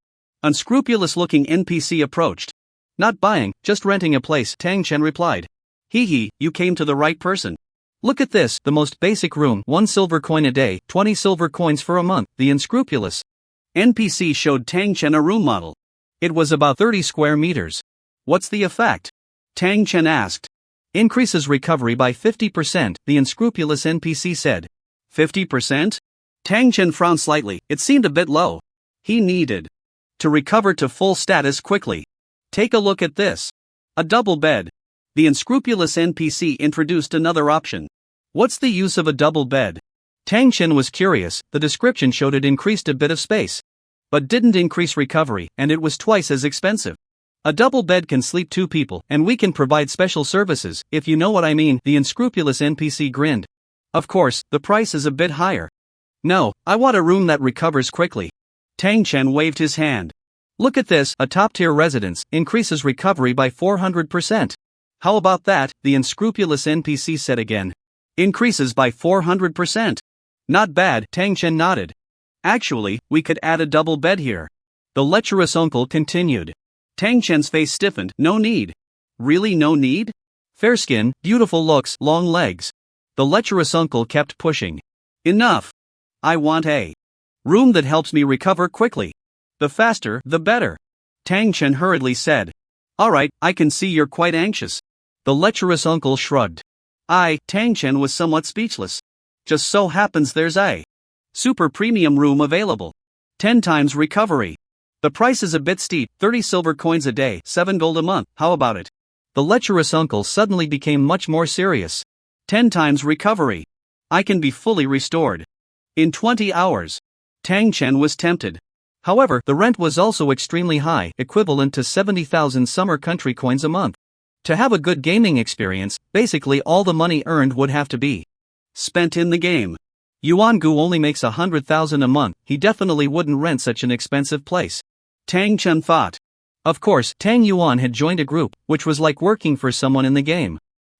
unscrupulous-looking NPC approached. Not buying, just renting a place, Tang Chen replied. Hee hee, you came to the right person. Look at this, the most basic room, 1 silver coin a day, 20 silver coins for a month. The unscrupulous NPC showed Tang Chen a room model. It was about 30 square meters. What's the effect? Tang Chen asked. Increases recovery by 50%, the unscrupulous NPC said. 50%? Tang Chen frowned slightly, it seemed a bit low. He needed to recover to full status quickly. Take a look at this. A double bed. The unscrupulous NPC introduced another option. What's the use of a double bed? Tang Chen was curious, the description showed it increased a bit of space. But didn't increase recovery, and it was twice as expensive. A double bed can sleep 2 people, and we can provide special services, if you know what I mean, the unscrupulous NPC grinned. Of course, the price is a bit higher. No, I want a room that recovers quickly. Tang Chen waved his hand. Look at this, a top-tier residence, increases recovery by 400%. How about that, the unscrupulous NPC said again. Increases by 400%. Not bad, Tang Chen nodded. Actually, we could add a double bed here. The lecherous uncle continued. Tang Chen's face stiffened. No need. Really no need? Fair skin, beautiful looks, long legs. The lecherous uncle kept pushing. Enough. I want a room that helps me recover quickly. The faster, the better. Tang Chen hurriedly said. Alright, I can see you're quite anxious. The lecherous uncle shrugged. Tang Chen was somewhat speechless. Just so happens there's a super premium room available. 10 times recovery. The price is a bit steep, 30 silver coins a day, 7 gold a month, how about it? The lecherous uncle suddenly became much more serious. 10 times recovery. I can be fully restored in 20 hours. Tang Chen was tempted. However, the rent was also extremely high, equivalent to 70,000 summer country coins a month. To have a good gaming experience, basically all the money earned would have to be spent in the game. Yuan Gu only makes 100,000 a month, he definitely wouldn't rent such an expensive place. Tang Chen thought. Of course, Tang Yuan had joined a group, which was like working for someone in the game.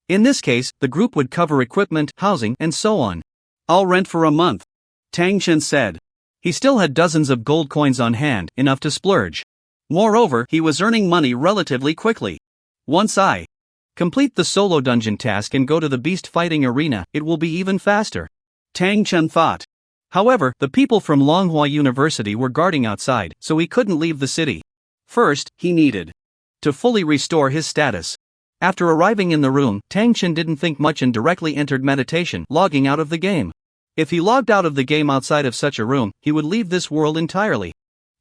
In this case, the group would cover equipment, housing, and so on. I'll rent for a month, Tang Chen said. He still had dozens of gold coins on hand, enough to splurge. Moreover, he was earning money relatively quickly. Once I complete the solo dungeon task and go to the beast fighting arena, it will be even faster, Tang Chen thought. However, the people from Longhua University were guarding outside, so he couldn't leave the city. First, he needed to fully restore his status. After arriving in the room, Tang Chen didn't think much and directly entered meditation, logging out of the game. If he logged out of the game outside of such a room, he would leave this world entirely.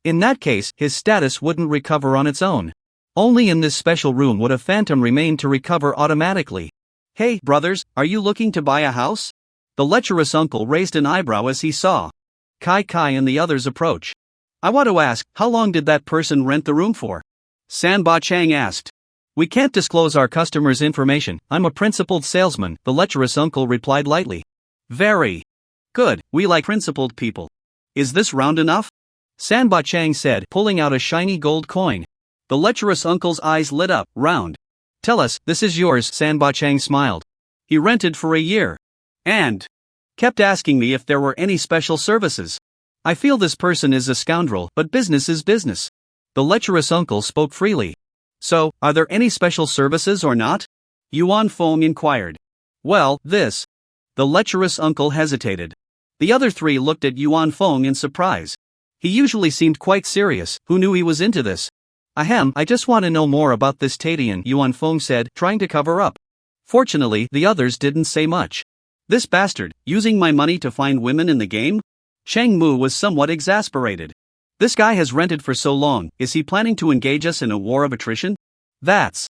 In that case, his status wouldn't recover on its own. Only in this special room would a phantom remain to recover automatically. Hey, brothers, are you looking to buy a house? The lecherous uncle raised an eyebrow as he saw Kai and the others approach. I want to ask, how long did that person rent the room for? Sanba Chang asked. We can't disclose our customers' information. I'm a principled salesman, the lecherous uncle replied lightly. Very good, we like principled people. Is this round enough? Sanba Chang said, pulling out a shiny gold coin. The lecherous uncle's eyes lit up, round. Tell us, this is yours, Sanba Chang smiled. He rented for a year. And kept asking me if there were any special services. I feel this person is a scoundrel, but business is business. The lecherous uncle spoke freely. So, are there any special services or not? Yuan Feng inquired. Well, this. The lecherous uncle hesitated. The other three looked at Yuan Feng in surprise. He usually seemed quite serious. Who knew he was into this? Ahem, I just want to know more about this Tadian, Yuan Feng said, trying to cover up. Fortunately, the others didn't say much. This bastard, using my money to find women in the game? Cheng Mu was somewhat exasperated. This guy has rented for so long, is he planning to engage us in a war of attrition? That's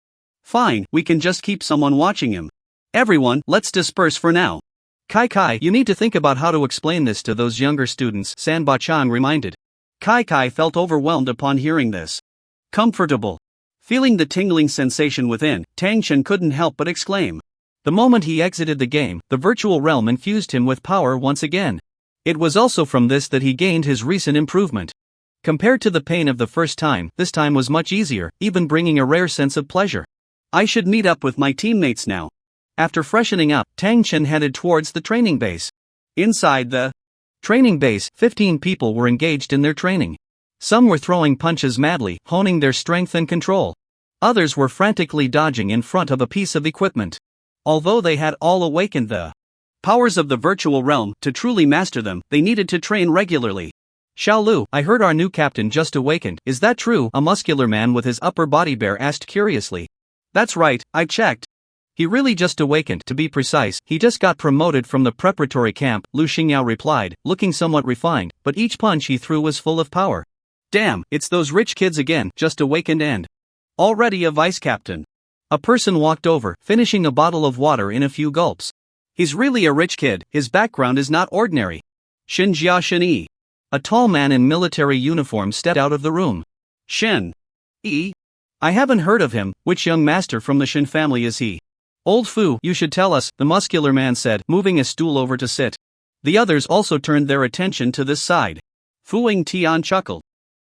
fine, we can just keep someone watching him. Everyone, let's disperse for now. Kai, you need to think about how to explain this to those younger students, Sanba Chang reminded. Kai felt overwhelmed upon hearing this. Comfortable. Feeling the tingling sensation within, Tang Chen couldn't help but exclaim. The moment he exited the game, the virtual realm infused him with power once again. It was also from this that he gained his recent improvement. Compared to the pain of the first time, this time was much easier, even bringing a rare sense of pleasure. I should meet up with my teammates now. After freshening up, Tang Chen headed towards the training base. Inside the training base, 15 people were engaged in their training. Some were throwing punches madly, honing their strength and control. Others were frantically dodging in front of a piece of equipment. Although they had all awakened the powers of the virtual realm, to truly master them, they needed to train regularly. Xiaolu, I heard our new captain just awakened, is that true? A muscular man with his upper body bare asked curiously. That's right, I checked. He really just awakened, to be precise, he just got promoted from the preparatory camp, Lu Xingyao replied, looking somewhat refined, but each punch he threw was full of power. Damn, it's those rich kids again, just awakened and already a vice captain. A person walked over, finishing a bottle of water in a few gulps. He's really a rich kid, his background is not ordinary. Xinjia Shen-yi. A tall man in military uniform stepped out of the room. Shen-yi? I haven't heard of him, which young master from the Shen family is he? Old Fu, you should tell us, the muscular man said, moving a stool over to sit. The others also turned their attention to this side. Fu Yingtian chuckled.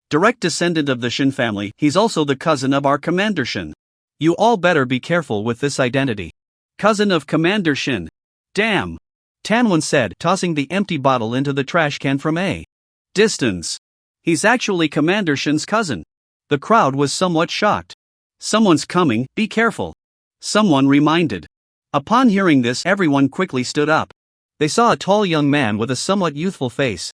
Direct descendant of the Shen family, he's also the cousin of our Commander Shen. You all better be careful with this identity. Cousin of Commander Shen. Damn. Tanwen said, tossing the empty bottle into the trash can from a distance. He's actually Commander Shen's cousin. The crowd was somewhat shocked. Someone's coming, be careful. Someone reminded. Upon hearing this, everyone quickly stood up. They saw a tall young man with a somewhat youthful face.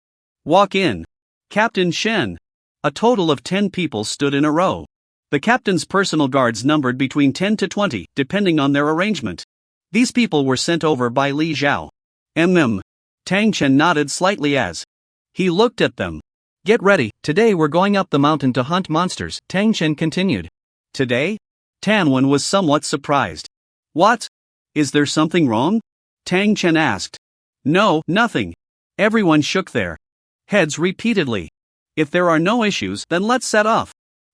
Walk in. Captain Shen. A total of 10 people stood in a row. The captain's personal guards numbered between 10 to 20, depending on their arrangement. These people were sent over by Li Zhao. Tang Chen nodded slightly as he looked at them. Get ready, today we're going up the mountain to hunt monsters, Tang Chen continued. Today? Tanwen was somewhat surprised. What? Is there something wrong? Tang Chen asked. No, nothing. Everyone shook their heads repeatedly. If there are no issues, then let's set off.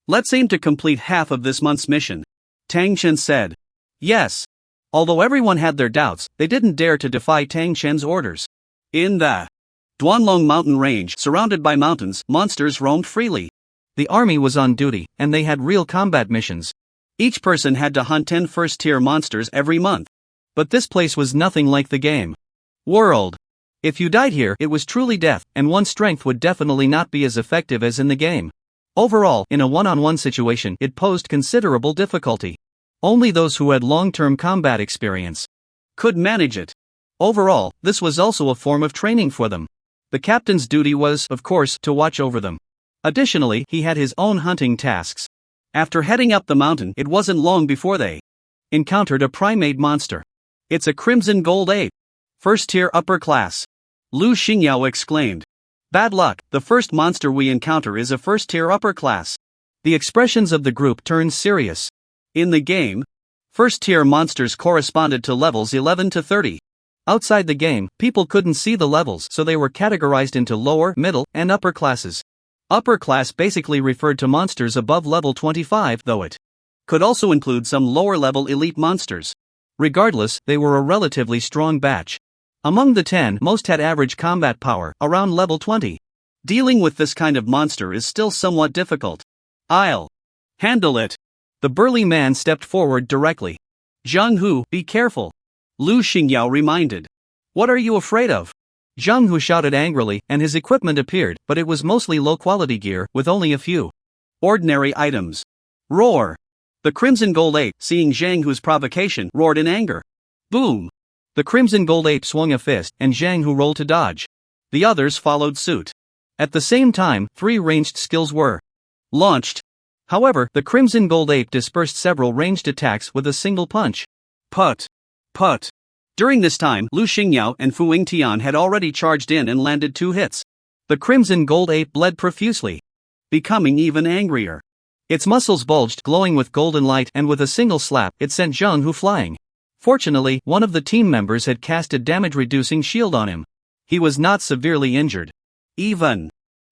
Let's aim to complete half of this month's mission. Tang Chen said. Yes. Although everyone had their doubts, they didn't dare to defy Tang Chen's orders. In the Duanlong mountain range, surrounded by mountains, monsters roamed freely. The army was on duty, and they had real combat missions. Each person had to hunt 10 first-tier monsters every month. But this place was nothing like the game world. If you died here, it was truly death, and one's strength would definitely not be as effective as in the game. Overall, in a one-on-one situation, it posed considerable difficulty. Only those who had long-term combat experience could manage it. Overall, this was also a form of training for them. The captain's duty was, of course, to watch over them. Additionally, he had his own hunting tasks. After heading up the mountain, it wasn't long before they encountered a primate monster. It's a crimson gold ape. First tier upper class. Lu Xingyao exclaimed. Bad luck, the first monster we encounter is a first-tier upper class. The expressions of the group turned serious. In the game, first-tier monsters corresponded to levels 11 to 30. Outside the game, people couldn't see the levels, so they were categorized into lower, middle, and upper classes. Upper class basically referred to monsters above level 25, though it could also include some lower-level elite monsters. Regardless, they were a relatively strong batch. Among the 10, most had average combat power, around level 20. Dealing with this kind of monster is still somewhat difficult. I'll handle it. The burly man stepped forward directly. Zhang Hu, be careful. Lu Xingyao reminded. What are you afraid of? Zhang Hu shouted angrily, and his equipment appeared, but it was mostly low-quality gear, with only a few ordinary items. Roar! The Crimson Gold Ape, seeing Zhang Hu's provocation, roared in anger. Boom! The Crimson Gold Ape swung a fist, and Zhang Hu rolled to dodge. The others followed suit. At the same time, 3 ranged skills were launched. However, the Crimson Gold Ape dispersed several ranged attacks with a single punch. Put! Put! During this time, Lu Xingyao and Fu Yingtian had already charged in and landed 2 hits. The Crimson Gold Ape bled profusely, becoming even angrier. Its muscles bulged, glowing with golden light, and with a single slap, it sent Zhang Hu flying. Fortunately, one of the team members had cast a damage-reducing shield on him. He was not severely injured. Even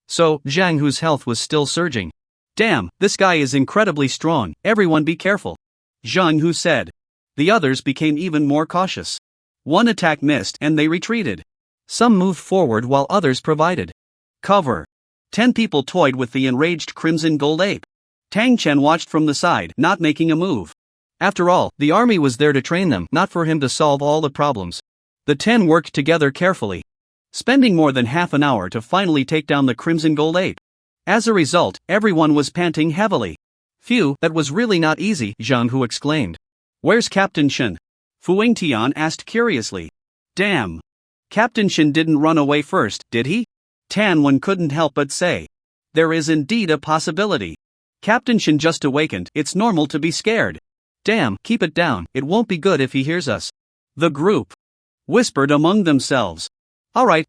so, Zhang Hu's health was still surging. Damn, this guy is incredibly strong, everyone be careful. Zhang Hu said. The others became even more cautious. One attack missed and they retreated. Some moved forward while others provided cover. 10 people toyed with the enraged Crimson Gold Ape. Tang Chen watched from the side, not making a move. After all, the army was there to train them, not for him to solve all the problems. The 10 worked together carefully, spending more than half an hour to finally take down the Crimson Gold Ape. As a result, everyone was panting heavily. Phew, that was really not easy, Zhang Hu exclaimed. Where's Captain Shen? Fu Yingtian asked curiously. Damn. Captain Shen didn't run away first, did he? Tan Wen couldn't help but say. There is indeed a possibility. Captain Shen just awakened, it's normal to be scared. Damn, keep it down, it won't be good if he hears us. The group whispered among themselves. Alright,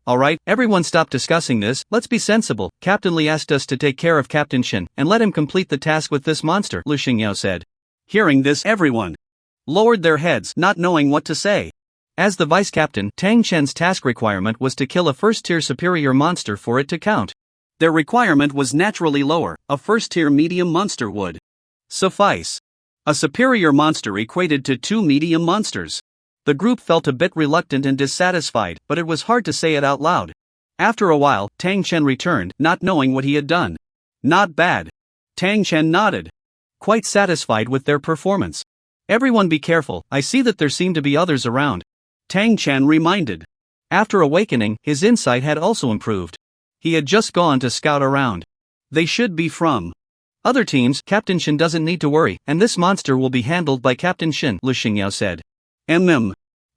everyone stop discussing this, let's be sensible. Captain Li asked us to take care of Captain Shen, and let him complete the task with this monster, Lu Xingyao said. Hearing this, everyone lowered their heads, not knowing what to say. As the vice captain, Tang Chen's task requirement was to kill a first-tier superior monster for it to count. Their requirement was naturally lower, a first-tier medium monster would suffice. A superior monster equated to 2 medium monsters. The group felt a bit reluctant and dissatisfied, but it was hard to say it out loud. After a while, Tang Chen returned, not knowing what he had done. Not bad. Tang Chen nodded, quite satisfied with their performance. Everyone be careful, I see that there seem to be others around. Tang Chen reminded. After awakening, his insight had also improved. He had just gone to scout around. They should be from other teams. Captain Shen doesn't need to worry, and this monster will be handled by Captain Shen, Lu Xingyao said.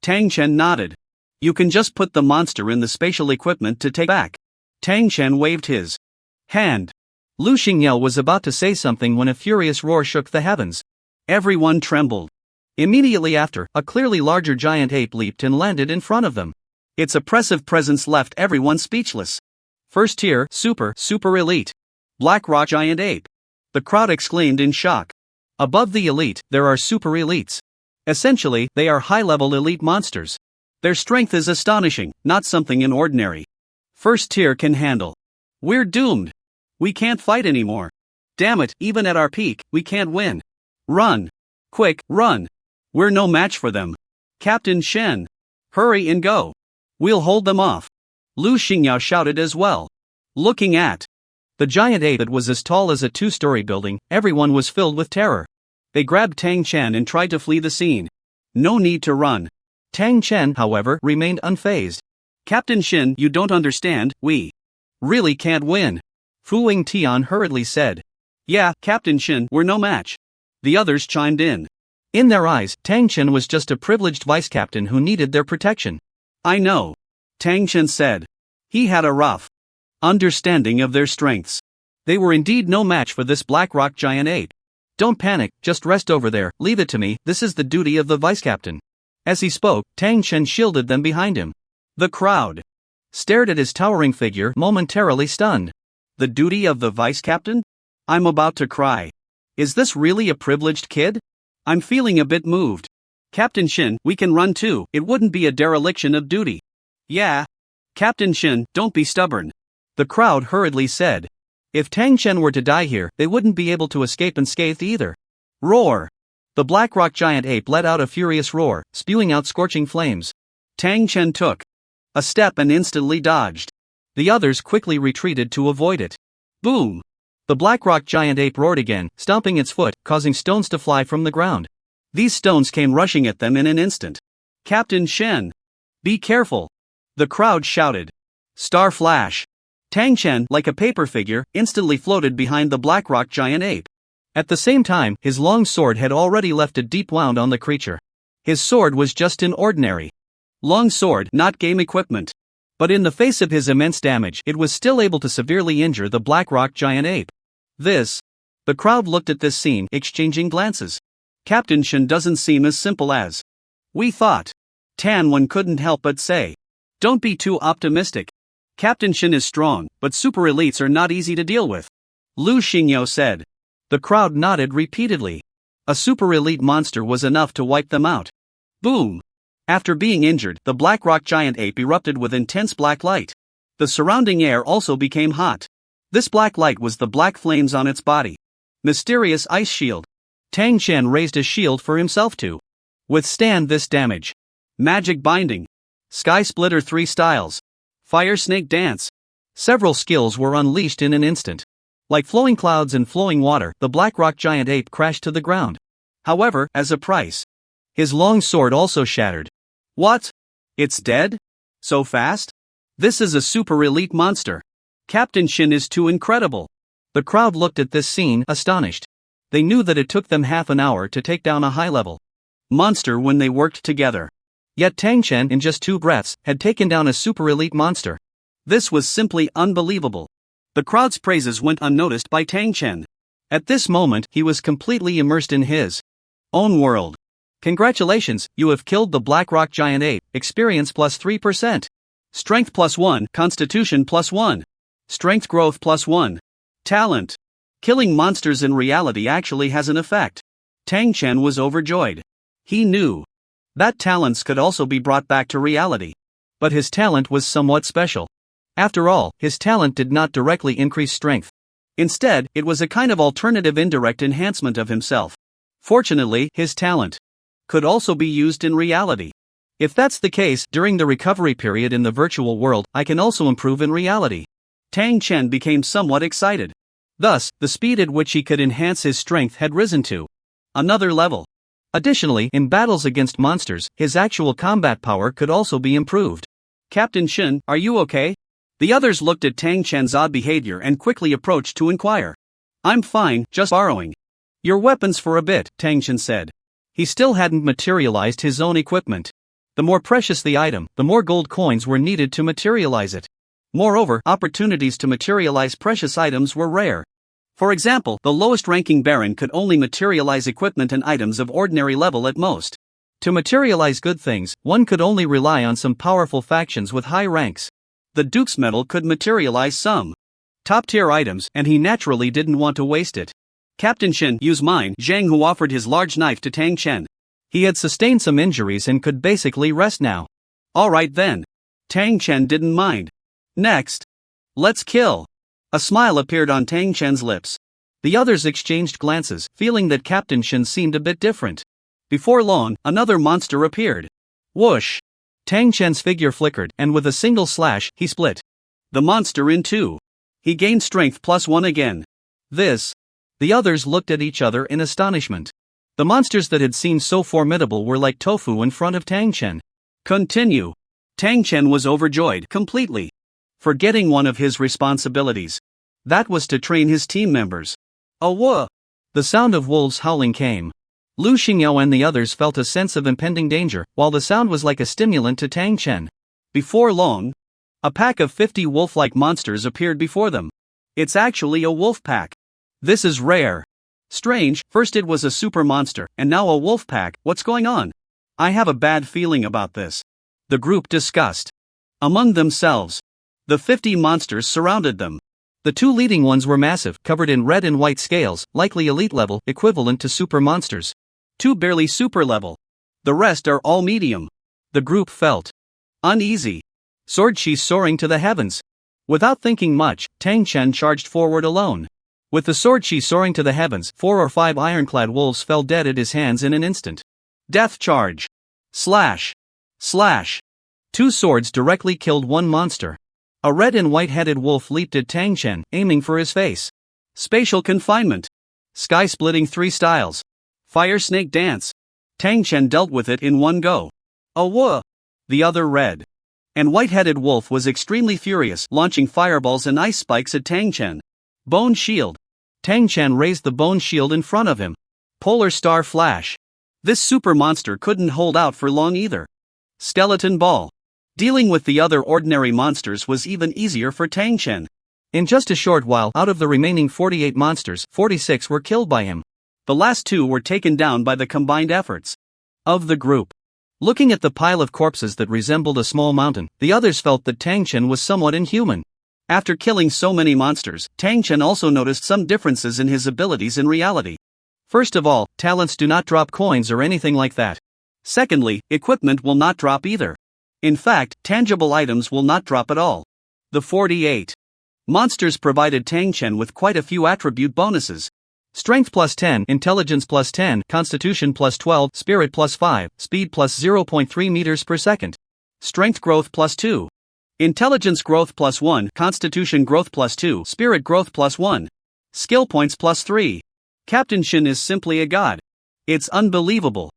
Tang Chen nodded. You can just put the monster in the spatial equipment to take back. Tang Chen waved his hand. Lu Xingyao was about to say something when a furious roar shook the heavens. Everyone trembled. Immediately after, a clearly larger giant ape leaped and landed in front of them. Its oppressive presence left everyone speechless. First tier, super elite. Black Rock Giant Ape. The crowd exclaimed in shock. Above the elite, there are super elites. Essentially, they are high-level elite monsters. Their strength is astonishing, not something in ordinary first tier can handle. We're doomed. We can't fight anymore. Damn it, even at our peak, we can't win. Run. Quick, run. We're no match for them. Captain Shen. Hurry and go. We'll hold them off. Lu Xingyao shouted as well. Looking at the giant ape that was as tall as a 2-story building, everyone was filled with terror. They grabbed Tang Chen and tried to flee the scene. No need to run. Tang Chen, however, remained unfazed. Captain Shen, you don't understand, we really can't win. Fu Yingtian hurriedly said. Yeah, Captain Shen, we're no match. The others chimed in. In their eyes, Tang Chen was just a privileged vice captain who needed their protection. I know. Tang Chen said. He had a rough understanding of their strengths. They were indeed no match for this Black Rock Giant Ape. Don't panic, just rest over there, leave it to me, this is the duty of the vice captain. As he spoke, Tang Chen shielded them behind him. The crowd stared at his towering figure, momentarily stunned. The duty of the vice captain? I'm about to cry. Is this really a privileged kid? I'm feeling a bit moved. Captain Shin, we can run too, it wouldn't be a dereliction of duty. Yeah. Captain Shin, don't be stubborn. The crowd hurriedly said. If Tang Chen were to die here, they wouldn't be able to escape unscathed either. Roar! The black rock giant ape let out a furious roar, spewing out scorching flames. Tang Chen took a step and instantly dodged. The others quickly retreated to avoid it. Boom! The black rock giant ape roared again, stomping its foot, causing stones to fly from the ground. These stones came rushing at them in an instant. Captain Shen! Be careful! The crowd shouted. Star Flash! Tang Chen, like a paper figure, instantly floated behind the black rock giant ape. At the same time, his long sword had already left a deep wound on the creature. His sword was just an ordinary long sword, not game equipment. But in the face of his immense damage, it was still able to severely injure the black rock giant ape. The crowd looked at this scene, exchanging glances. Captain Shin doesn't seem as simple as we thought. Tan Wen couldn't help but say. Don't be too optimistic. Captain Shin is strong, but super elites are not easy to deal with. Lu Xingyo said. The crowd nodded repeatedly. A super elite monster was enough to wipe them out. Boom! After being injured, the black rock giant ape erupted with intense black light. The surrounding air also became hot. This black light was the black flames on its body. Mysterious ice shield. Tang Chen raised a shield for himself to withstand this damage. Magic binding. Sky Splitter 3 styles. Fire Snake Dance. Several skills were unleashed in an instant. Like flowing clouds and flowing water, the black rock giant ape crashed to the ground. However, as a price, his long sword also shattered. What? It's dead? So fast? This is a super elite monster. Captain Shin is too incredible. The crowd looked at this scene, astonished. They knew that it took them half an hour to take down a high-level monster when they worked together. Yet Tang Chen, in just 2 breaths, had taken down a super elite monster. This was simply unbelievable. The crowd's praises went unnoticed by Tang Chen. At this moment, he was completely immersed in his own world. Congratulations, you have killed the black rock giant ape. Experience plus 3%. Strength plus 1, Constitution plus 1. Strength growth plus 1. Talent. Killing monsters in reality actually has an effect. Tang Chen was overjoyed. He knew that talents could also be brought back to reality. But his talent was somewhat special. After all, his talent did not directly increase strength. Instead, it was a kind of alternative indirect enhancement of himself. Fortunately, his talent could also be used in reality. If that's the case, during the recovery period in the virtual world, I can also improve in reality. Tang Chen became somewhat excited. Thus, the speed at which he could enhance his strength had risen to another level. Additionally, in battles against monsters, his actual combat power could also be improved. Captain Shin, are you okay? The others looked at Tang Chen's odd behavior and quickly approached to inquire. I'm fine, just borrowing your weapons for a bit, Tang Chen said. He still hadn't materialized his own equipment. The more precious the item, the more gold coins were needed to materialize it. Moreover, opportunities to materialize precious items were rare. For example, the lowest-ranking baron could only materialize equipment and items of ordinary level at most. To materialize good things, one could only rely on some powerful factions with high ranks. The Duke's medal could materialize some top-tier items, and he naturally didn't want to waste it. Captain Shin, use mine, Zhang, who offered his large knife to Tang Chen. He had sustained some injuries and could basically rest now. Alright then. Tang Chen didn't mind. Next. Let's kill. A smile appeared on Tang Chen's lips. The others exchanged glances, feeling that Captain Shin seemed a bit different. Before long, another monster appeared. Whoosh! Tang Chen's figure flickered, and with a single slash, he split the monster in 2. He gained strength plus 1 again. The others looked at each other in astonishment. The monsters that had seemed so formidable were like tofu in front of Tang Chen. Continue. Tang Chen was overjoyed, completely forgetting one of his responsibilities. That was to train his team members. Whoa! The sound of wolves howling came. Lu Xingyo and the others felt a sense of impending danger, while the sound was like a stimulant to Tang Chen. Before long, a pack of 50 wolf-like monsters appeared before them. It's actually a wolf pack. This is rare. Strange, first it was a super monster, and now a wolf pack. What's going on? I have a bad feeling about this. The group discussed. Among themselves, the 50 monsters surrounded them. The 2 leading ones were massive, covered in red and white scales, likely elite level, equivalent to super monsters. 2 barely super level. The rest are all medium. The group felt uneasy. Sword sheath soaring to the heavens. Without thinking much, Tang Chen charged forward alone. With the sword sheath soaring to the heavens, 4 or 5 ironclad wolves fell dead at his hands in an instant. Death charge. Slash. Slash. 2 swords directly killed 1 monster. A red and white-headed wolf leaped at Tang Chen, aiming for his face. Spatial confinement. Sky-splitting 3 styles. Fire snake dance. Tang Chen dealt with it in one go. Whoa! The other red and white-headed wolf was extremely furious, launching fireballs and ice spikes at Tang Chen. Bone shield. Tang Chen raised the bone shield in front of him. Polar star flash. This super monster couldn't hold out for long either. Skeleton ball. Dealing with the other ordinary monsters was even easier for Tang Chen. In just a short while, out of the remaining 48 monsters, 46 were killed by him. The last 2 were taken down by the combined efforts of the group. Looking at the pile of corpses that resembled a small mountain, the others felt that Tang Chen was somewhat inhuman. After killing so many monsters, Tang Chen also noticed some differences in his abilities in reality. First of all, talents do not drop coins or anything like that. Secondly, equipment will not drop either. In fact, tangible items will not drop at all. The 48 monsters provided Tang Chen with quite a few attribute bonuses. Strength plus 10, Intelligence plus 10, Constitution plus 12, Spirit plus 5, Speed plus 0.3 meters per second. Strength growth plus 2. Intelligence growth plus 1, Constitution growth plus 2, Spirit growth plus 1. Skill points plus 3. Captain Shin is simply a god. It's unbelievable.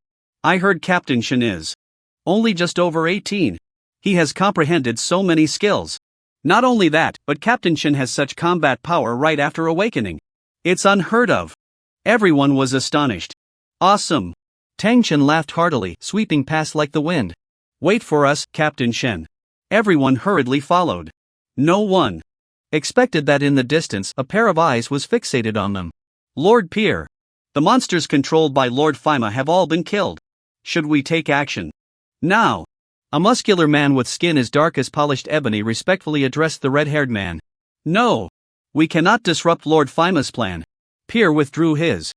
I heard Captain Shin is only just over 18. He has comprehended so many skills. Not only that, but Captain Shin has such combat power right after awakening. It's unheard of. Everyone was astonished. Awesome. Tang Chen laughed heartily, sweeping past like the wind. Wait for us, Captain Shen. Everyone hurriedly followed. No one expected that in the distance a pair of eyes was fixated on them. Lord Pier. The monsters controlled by Lord Fima have all been killed. Should we take action? Now. A muscular man with skin as dark as polished ebony respectfully addressed the red-haired man. No. We cannot disrupt Lord Fima's plan. Pier withdrew his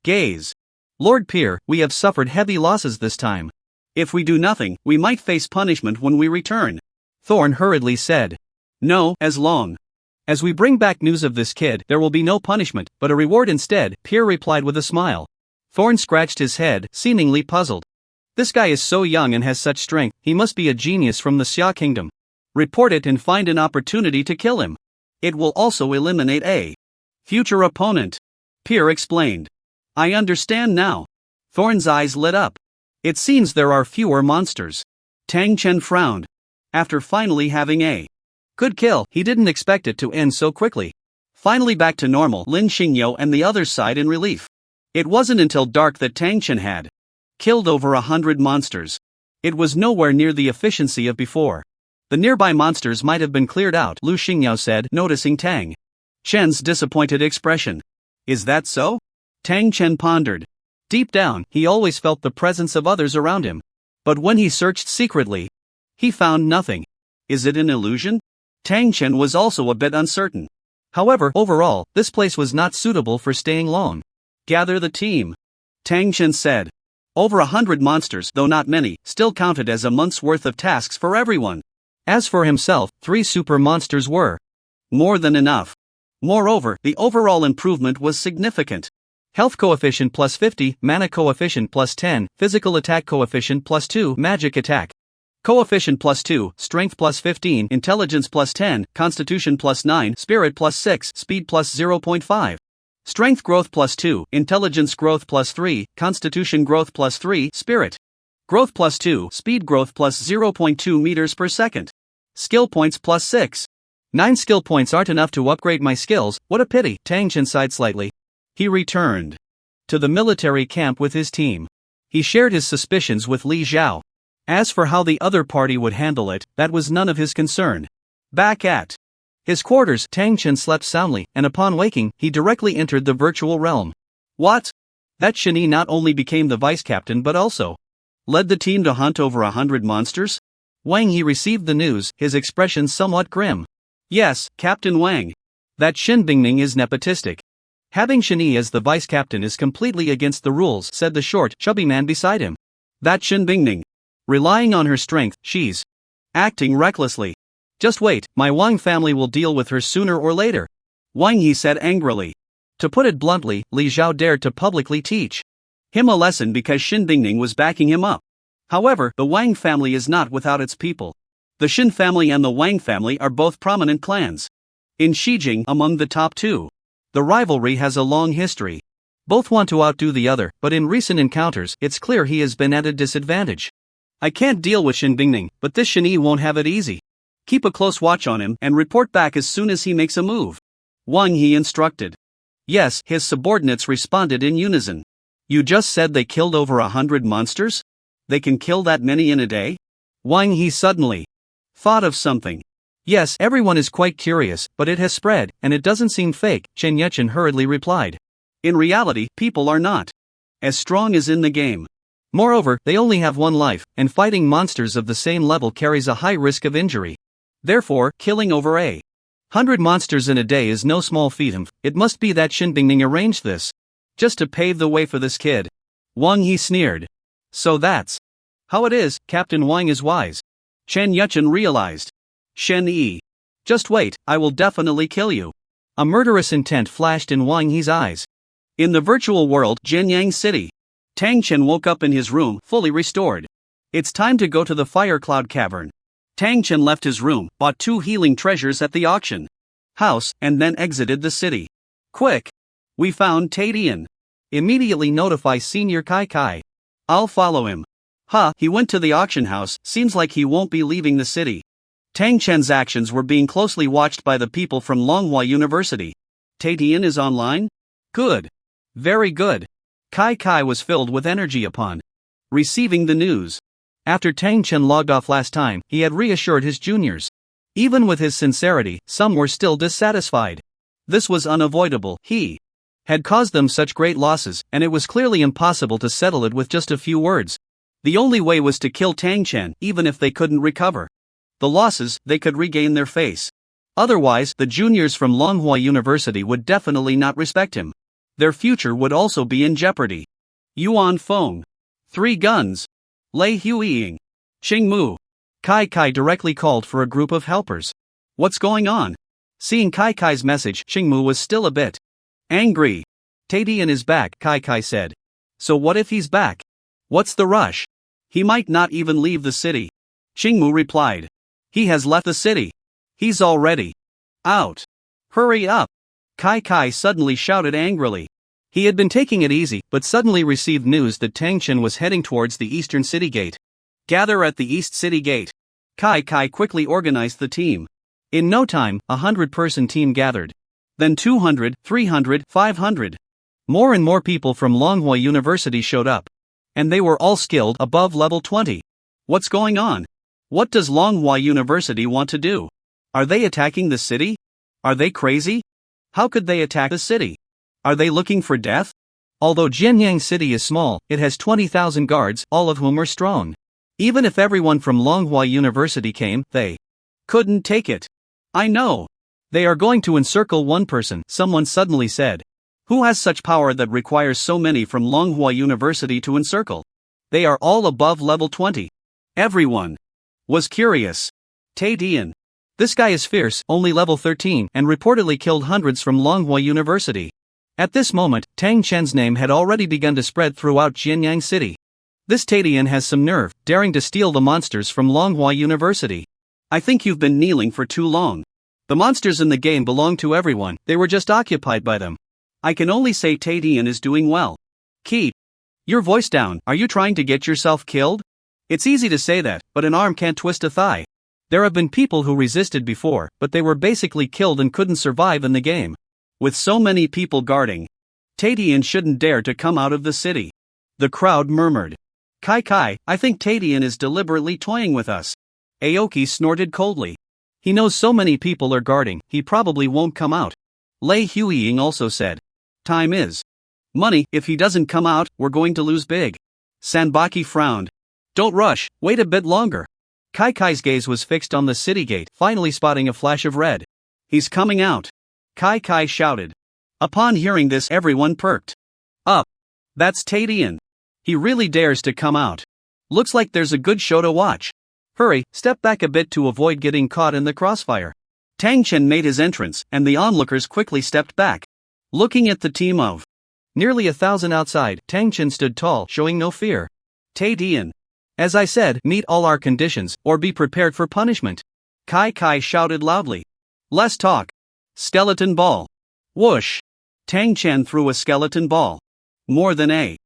gaze. Lord Pier, we have suffered heavy losses this time. If we do nothing, we might face punishment when we return. Thorn hurriedly said. No, as long as we bring back news of this kid, there will be no punishment, but a reward instead, Pier replied with a smile. Thorn scratched his head, seemingly puzzled. This guy is so young and has such strength, he must be a genius from the Xia Kingdom. Report it and find an opportunity to kill him. It will also eliminate a future opponent. Pier explained. I understand now. Thorn's eyes lit up. It seems there are fewer monsters. Tang Chen frowned. After finally having a good kill, he didn't expect it to end so quickly. Finally back to normal, Lin Xingyo and the others sighed in relief. It wasn't until dark that Tang Chen had killed over 100 monsters. It was nowhere near the efficiency of before. The nearby monsters might have been cleared out, Lu Xingyao said, noticing Tang Chen's disappointed expression. Is that so? Tang Chen pondered. Deep down, he always felt the presence of others around him. But when he searched secretly, he found nothing. Is it an illusion? Tang Chen was also a bit uncertain. However, overall, this place was not suitable for staying long. Gather the team. Tang Chen said. Over 100 monsters, though not many, still counted as a month's worth of tasks for everyone. As for himself, 3 super monsters were more than enough. Moreover, the overall improvement was significant. Health coefficient plus 50, mana coefficient plus 10, physical attack coefficient plus 2, magic attack coefficient plus 2, strength plus 15, intelligence plus 10, constitution plus 9, spirit plus 6, speed plus 0.5. Strength growth plus 2, intelligence growth plus 3, constitution growth plus 3, spirit growth plus 2, speed growth plus 0.2 meters per second. Skill points plus 6. 9 skill points aren't enough to upgrade my skills, what a pity, Tang Chen sighed slightly. He returned to the military camp with his team. He shared his suspicions with Li Zhao. As for how the other party would handle it, that was none of his concern. Back at his quarters, Tang Chen slept soundly, and upon waking, he directly entered the virtual realm. What? That Shini not only became the vice captain but also led the team to hunt over 100 monsters? Wang He received the news, his expression somewhat grim. Yes, Captain Wang. That Shin Bingning is nepotistic. Having Shin Yi as the vice captain is completely against the rules, said the short, chubby man beside him. That Shin Bingning. Relying on her strength, she's acting recklessly. Just wait, my Wang family will deal with her sooner or later. Wang He said angrily. To put it bluntly, Li Zhao dared to publicly teach him a lesson because Shin Bingning was backing him up. However, the Wang family is not without its people. The Shin family and the Wang family are both prominent clans in Xijing, among the top two. The rivalry has a long history. Both want to outdo the other, but in recent encounters, it's clear he has been at a disadvantage. I can't deal with Shin Bingning, but this Shin Yi won't have it easy. Keep a close watch on him and report back as soon as he makes a move. Wang He instructed. Yes, his subordinates responded in unison. You just said they killed over 100 monsters? They can kill that many in a day? Wang He suddenly thought of something. Yes, everyone is quite curious, but it has spread, and it doesn't seem fake, Chen Yechen hurriedly replied. In reality, people are not as strong as in the game. Moreover, they only have one life, and fighting monsters of the same level carries a high risk of injury. Therefore, killing over 100 monsters in a day is no small feat. It must be that Shin Bingning arranged this just to pave the way for this kid. Wang He sneered. So that's how it is. Captain Wang is wise. Chen Yuchen realized. Shen Yi. Just wait, I will definitely kill you. A murderous intent flashed in Wang He's eyes. In the virtual world, Jianyang City. Tang Chen woke up in his room, fully restored. It's time to go to the Fire Cloud Cavern. Tang Chen left his room, bought 2 healing treasures at the auction house, and then exited the city. Quick! We found Tadian. Immediately notify Senior Kai Kai. I'll follow him. He went to the auction house, seems like he won't be leaving the city. Tang Chen's actions were being closely watched by the people from Longhua University. Tadian is online? Good. Very good. Kai Kai was filled with energy upon receiving the news. After Tang Chen logged off last time, he had reassured his juniors. Even with his sincerity, some were still dissatisfied. This was unavoidable. He had caused them such great losses, and it was clearly impossible to settle it with just a few words. The only way was to kill Tang Chen, even if they couldn't recover the losses, they could regain their face. Otherwise, the juniors from Longhua University would definitely not respect him. Their future would also be in jeopardy. Yuan Feng. 3 guns. Lei Huiying. Qing Mu. Kai Kai directly called for a group of helpers. What's going on? Seeing Kai Kai's message, Qing Mu was still a bit angry. Tadian is back, Kai Kai said. So what if he's back? What's the rush? He might not even leave the city. Qing Mu replied. He has left the city. He's already out. Hurry up! Kai Kai suddenly shouted angrily. He had been taking it easy, but suddenly received news that Tang Chen was heading towards the eastern city gate. Gather at the east city gate. Kai Kai quickly organized the team. In no time, 100-person team gathered. Then 200, 300, 500. More and more people from Longhua University showed up. And they were all skilled above level 20. What's going on? What does Longhua University want to do? Are they attacking the city? Are they crazy? How could they attack the city? Are they looking for death? Although Jianyang City is small, it has 20,000 guards, all of whom are strong. Even if everyone from Longhua University came, they couldn't take it. I know. They are going to encircle one person, someone suddenly said. Who has such power that requires so many from Longhua University to encircle? They are all above level 20. Everyone was curious. Tadian. This guy is fierce, only level 13, and reportedly killed hundreds from Longhua University. At this moment, Tang Chen's name had already begun to spread throughout Jianyang City. This Tadian has some nerve, daring to steal the monsters from Longhua University. I think you've been kneeling for too long. The monsters in the game belong to everyone, they were just occupied by them. I can only say Tadian is doing well. Keep your voice down, are you trying to get yourself killed? It's easy to say that, but an arm can't twist a thigh. There have been people who resisted before, but they were basically killed and couldn't survive in the game. With so many people guarding, Tadian shouldn't dare to come out of the city. The crowd murmured. Kai Kai, I think Tadian is deliberately toying with us. Aoki snorted coldly. He knows so many people are guarding, he probably won't come out. Lei Huiying also said. Time is money, if he doesn't come out, we're going to lose big. Sanbaki frowned. Don't rush, wait a bit longer. Kai Kai's gaze was fixed on the city gate, finally spotting a flash of red. "He's coming out!" Kai Kai shouted. Upon hearing this, everyone perked up. "That's Tadian. He really dares to come out. Looks like there's a good show to watch. Hurry, step back a bit to avoid getting caught in the crossfire." Tang Chen made his entrance, and the onlookers quickly stepped back. Looking at the team of nearly 1,000 outside, Tang Chen stood tall, showing no fear. "Tadian. As I said, meet all our conditions, or be prepared for punishment." Kai Kai shouted loudly. "Less talk. Skeleton ball." Whoosh! Tang Chen threw a skeleton ball. More than a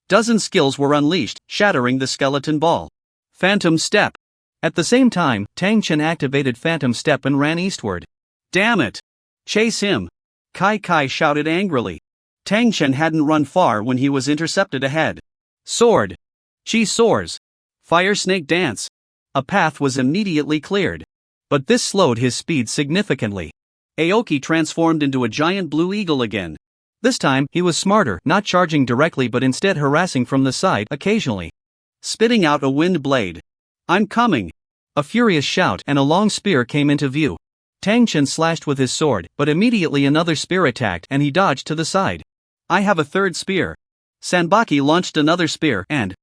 dozen skills were unleashed, shattering the skeleton ball. Phantom Step. At the same time, Tang Chen activated Phantom Step and ran eastward. "Damn it! Chase him!" Kai Kai shouted angrily. Tang Chen hadn't run far when he was intercepted ahead. Sword. Chi soars. Fire Snake Dance. A path was immediately cleared. But this slowed his speed significantly. Aoki transformed into a giant blue eagle again. This time, he was smarter, not charging directly but instead harassing from the side occasionally. Spitting out a wind blade. "I'm coming!" A furious shout and a long spear came into view. Tang Chen slashed with his sword, but immediately another spear attacked and he dodged to the side. "I have a third spear." Sanbaki launched another spear and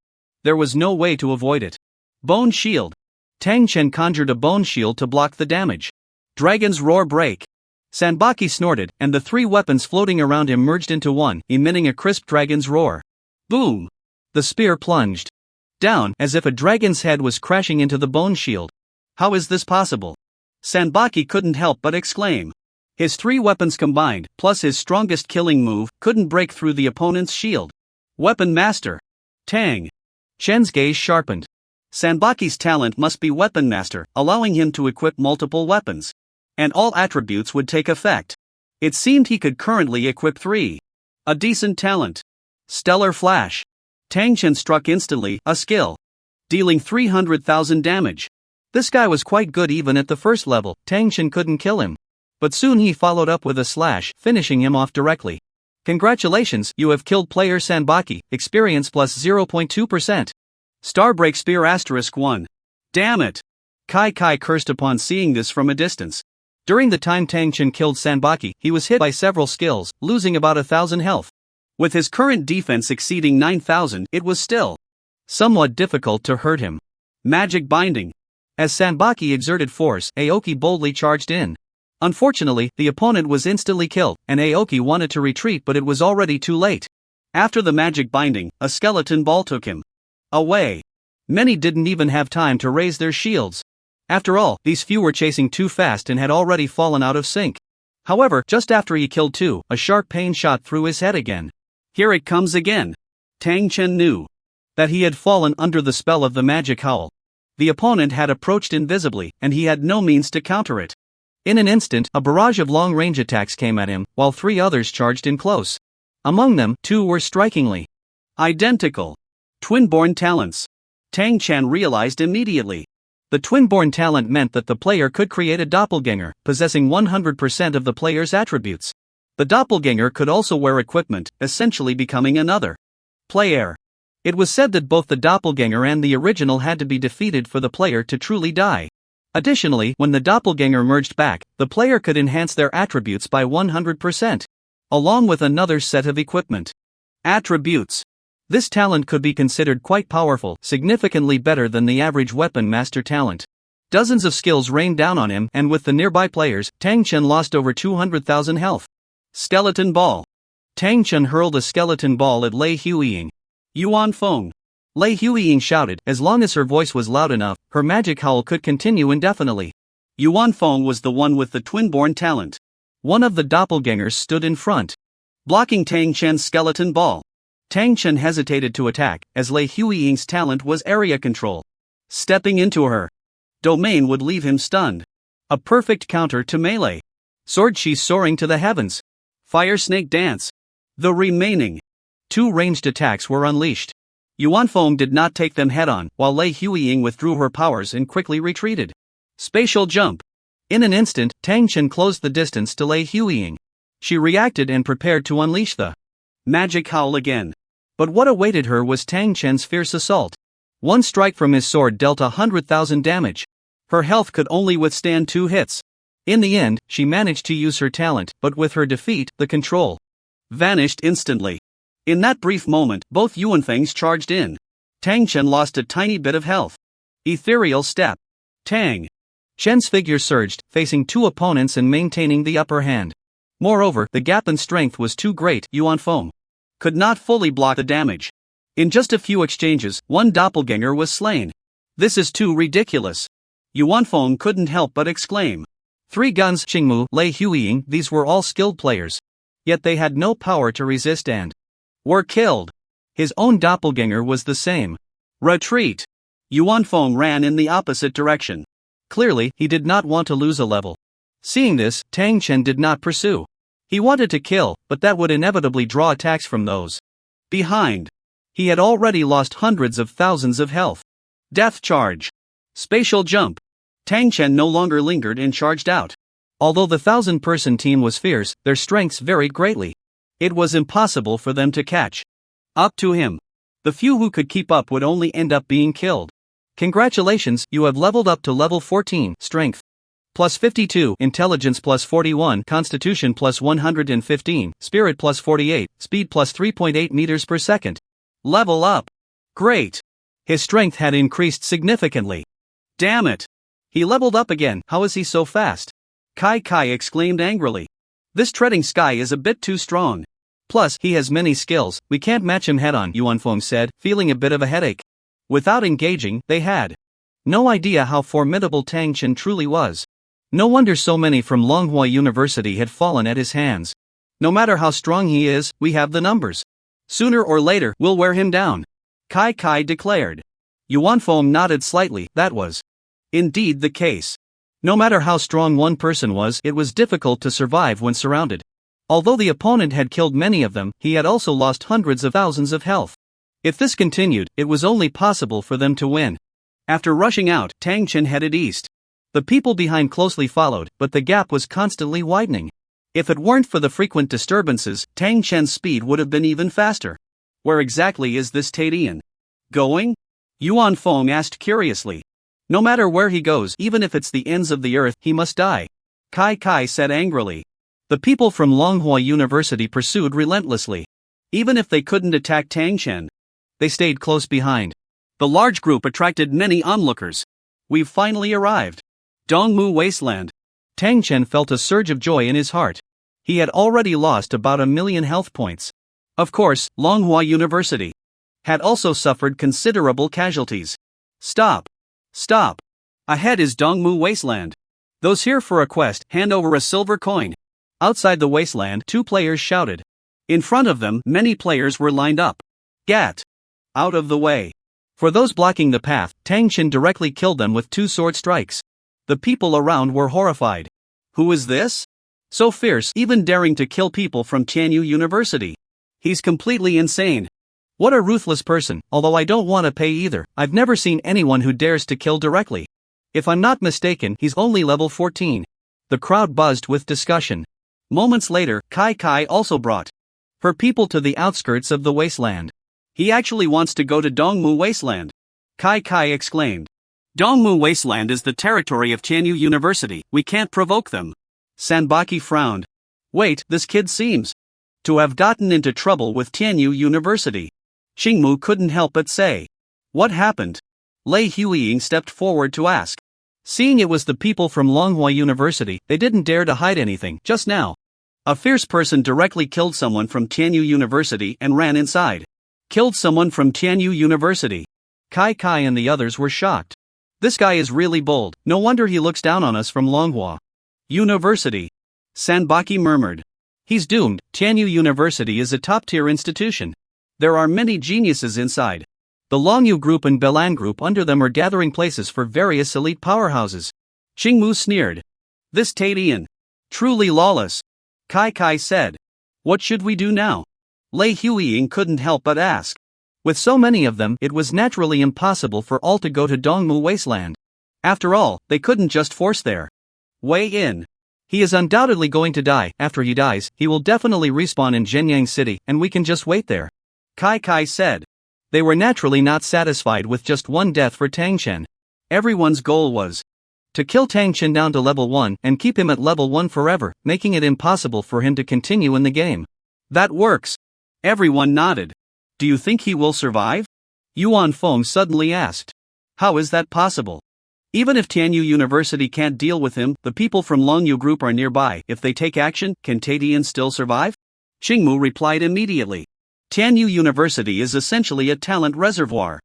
there was no way to avoid it. Bone Shield. Tang Chen conjured a bone shield to block the damage. Dragon's Roar Break. Sanbaki snorted, and the three weapons floating around him merged into one, emitting a crisp dragon's roar. Boom! The spear plunged down as if a dragon's head was crashing into the bone shield. How is this possible? Sanbaki couldn't help but exclaim. His three weapons combined, plus his strongest killing move, couldn't break through the opponent's shield. Weapon Master. Tang Chen's gaze sharpened. Sanbaki's talent must be Weapon Master, allowing him to equip multiple weapons. And all attributes would take effect. It seemed he could currently equip 3. A decent talent. Stellar Flash. Tang Chen struck instantly, a skill, dealing 300,000 damage. This guy was quite good even at the first level. Tang Chen couldn't kill him. But soon he followed up with a slash, finishing him off directly. Congratulations, you have killed player Sanbaki, experience plus 0.2%. Starbreak Spear *1. Damn it! Kai Kai cursed upon seeing this from a distance. During the time Tang Chen killed Sanbaki, he was hit by several skills, losing about 1,000 health. With his current defense exceeding 9,000, it was still somewhat difficult to hurt him. Magic Binding. As Sanbaki exerted force, Aoki boldly charged in. Unfortunately, the opponent was instantly killed, and Aoki wanted to retreat but it was already too late. After the magic binding, a skeleton ball took him away. Many didn't even have time to raise their shields. After all, these few were chasing too fast and had already fallen out of sync. However, just after he killed 2, a sharp pain shot through his head again. Here it comes again. Tang Chen knew that he had fallen under the spell of the magic howl. The opponent had approached invisibly, and he had no means to counter it. In an instant, a barrage of long-range attacks came at him, while 3 others charged in close. Among them, 2 were strikingly identical. Twin-born talents. Tang Chen realized immediately. The twin-born talent meant that the player could create a doppelganger, possessing 100% of the player's attributes. The doppelganger could also wear equipment, essentially becoming another player. It was said that both the doppelganger and the original had to be defeated for the player to truly die. Additionally, when the doppelganger merged back, the player could enhance their attributes by 100%, along with another set of equipment. Attributes. This talent could be considered quite powerful, significantly better than the average weapon master talent. Dozens of skills rained down on him, and with the nearby players, Tang Chen lost over 200,000 health. Skeleton Ball. Tang Chen hurled a skeleton ball at Lei Huiying. Yuan Feng. Lei Huiying shouted. As long as her voice was loud enough, her magic howl could continue indefinitely. Yuan Feng was the one with the twin-born talent. One of the doppelgangers stood in front, blocking Tang Chen's skeleton ball. Tang Chen hesitated to attack, as Lei Huiying's talent was area control. Stepping into her domain would leave him stunned. A perfect counter to melee. Sword Chi soaring to the heavens. Fire Snake Dance. The remaining 2 ranged attacks were unleashed. Yuan Feng did not take them head-on, while Lei Huiying withdrew her powers and quickly retreated. Spatial Jump. In an instant, Tang Chen closed the distance to Lei Huiying. She reacted and prepared to unleash the magic howl again. But what awaited her was Tang Chen's fierce assault. One strike from his sword dealt 100,000 damage. Her health could only withstand 2 hits. In the end, she managed to use her talent, but with her defeat, the control vanished instantly. In that brief moment, both Yuanfangs charged in. Tang Chen lost a tiny bit of health. Ethereal step. Tang Chen's figure surged, facing 2 opponents and maintaining the upper hand. Moreover, the gap in strength was too great. Yuanfeng could not fully block the damage. In just a few exchanges, one doppelganger was slain. This is too ridiculous. Yuanfeng couldn't help but exclaim. 3 guns, Xingmu, Lei Huiying, these were all skilled players. Yet they had no power to resist and were killed. His own doppelganger was the same. Retreat. Yuanfeng ran in the opposite direction. Clearly, he did not want to lose a level. Seeing this, Tang Chen did not pursue. He wanted to kill, but that would inevitably draw attacks from those behind. He had already lost hundreds of thousands of health. Death charge. Spatial jump. Tang Chen no longer lingered and charged out. Although the 1,000-person team was fierce, their strengths varied greatly. It was impossible for them to catch up to him. The few who could keep up would only end up being killed. Congratulations, you have leveled up to level 14, Strength plus 52, Intelligence plus 41, Constitution plus 115, Spirit plus 48, Speed plus 3.8 meters per second. Level up. Great. His strength had increased significantly. Damn it. He leveled up again, how is he so fast? Kai Kai exclaimed angrily. This treading sky is a bit too strong. Plus, he has many skills, we can't match him head-on, Yuanfeng said, feeling a bit of a headache. Without engaging, they had no idea how formidable Tang Chen truly was. No wonder so many from Longhua University had fallen at his hands. No matter how strong he is, we have the numbers. Sooner or later, we'll wear him down. Kai Kai declared. Yuanfeng nodded slightly, that was indeed the case. No matter how strong one person was, it was difficult to survive when surrounded. Although the opponent had killed many of them, he had also lost hundreds of thousands of health. If this continued, it was only possible for them to win. After rushing out, Tang Chen headed east. The people behind closely followed, but the gap was constantly widening. If it weren't for the frequent disturbances, Tang Chen's speed would have been even faster. Where exactly is this Tadian going? Yuanfeng asked curiously. No matter where he goes, even if it's the ends of the earth, he must die. Kai Kai said angrily. The people from Longhua University pursued relentlessly. Even if they couldn't attack Tang Chen, they stayed close behind. The large group attracted many onlookers. We've finally arrived. Dongmu Wasteland. Tang Chen felt a surge of joy in his heart. He had already lost about 1,000,000 health points. Of course, Longhua University had also suffered considerable casualties. Stop. Stop. Ahead is Dongmu Wasteland. Those here for a quest, hand over a silver coin. Outside the wasteland, 2 players shouted. In front of them, many players were lined up. Get out of the way. For those blocking the path, Tang Chen directly killed them with 2 sword strikes. The people around were horrified. Who is this? So fierce, even daring to kill people from Tianyu University. He's completely insane. What a ruthless person, although I don't want to pay either. I've never seen anyone who dares to kill directly. If I'm not mistaken, he's only level 14. The crowd buzzed with discussion. Moments later, Kai Kai also brought her people to the outskirts of the wasteland. He actually wants to go to Dongmu Wasteland. Kai Kai exclaimed. Dongmu Wasteland is the territory of Tianyu University, we can't provoke them. Sanbaki frowned. Wait, this kid seems to have gotten into trouble with Tianyu University. Xingmu couldn't help but say. What happened? Lei Huiying stepped forward to ask. Seeing it was the people from Longhua University, they didn't dare to hide anything. Just now, a fierce person directly killed someone from Tianyu University and ran inside. Killed someone from Tianyu University. Kai Kai and the others were shocked. This guy is really bold, no wonder he looks down on us from Longhua University. Sanbaki murmured. He's doomed, Tianyu University is a top-tier institution. There are many geniuses inside. The Longyu Group and Belan Group under them are gathering places for various elite powerhouses. Xingmu sneered. This Tadian. Truly lawless. Kai Kai said. What should we do now? Lei Huiying couldn't help but ask. With so many of them, it was naturally impossible for all to go to Dongmu Wasteland. After all, they couldn't just force their way in. He is undoubtedly going to die. After he dies, he will definitely respawn in Zhenyang City, and we can just wait there. Kai Kai said. They were naturally not satisfied with just one death for Tang Chen. Everyone's goal was to kill Tang Chen down to level 1 and keep him at level 1 forever, making it impossible for him to continue in the game. That works. Everyone nodded. Do you think he will survive? Yuan Feng suddenly asked. How is that possible? Even if Tianyu University can't deal with him, the people from Longyu Group are nearby. If they take action, can Tadian still survive? Qingmu replied immediately. Tianyu University is essentially a talent reservoir.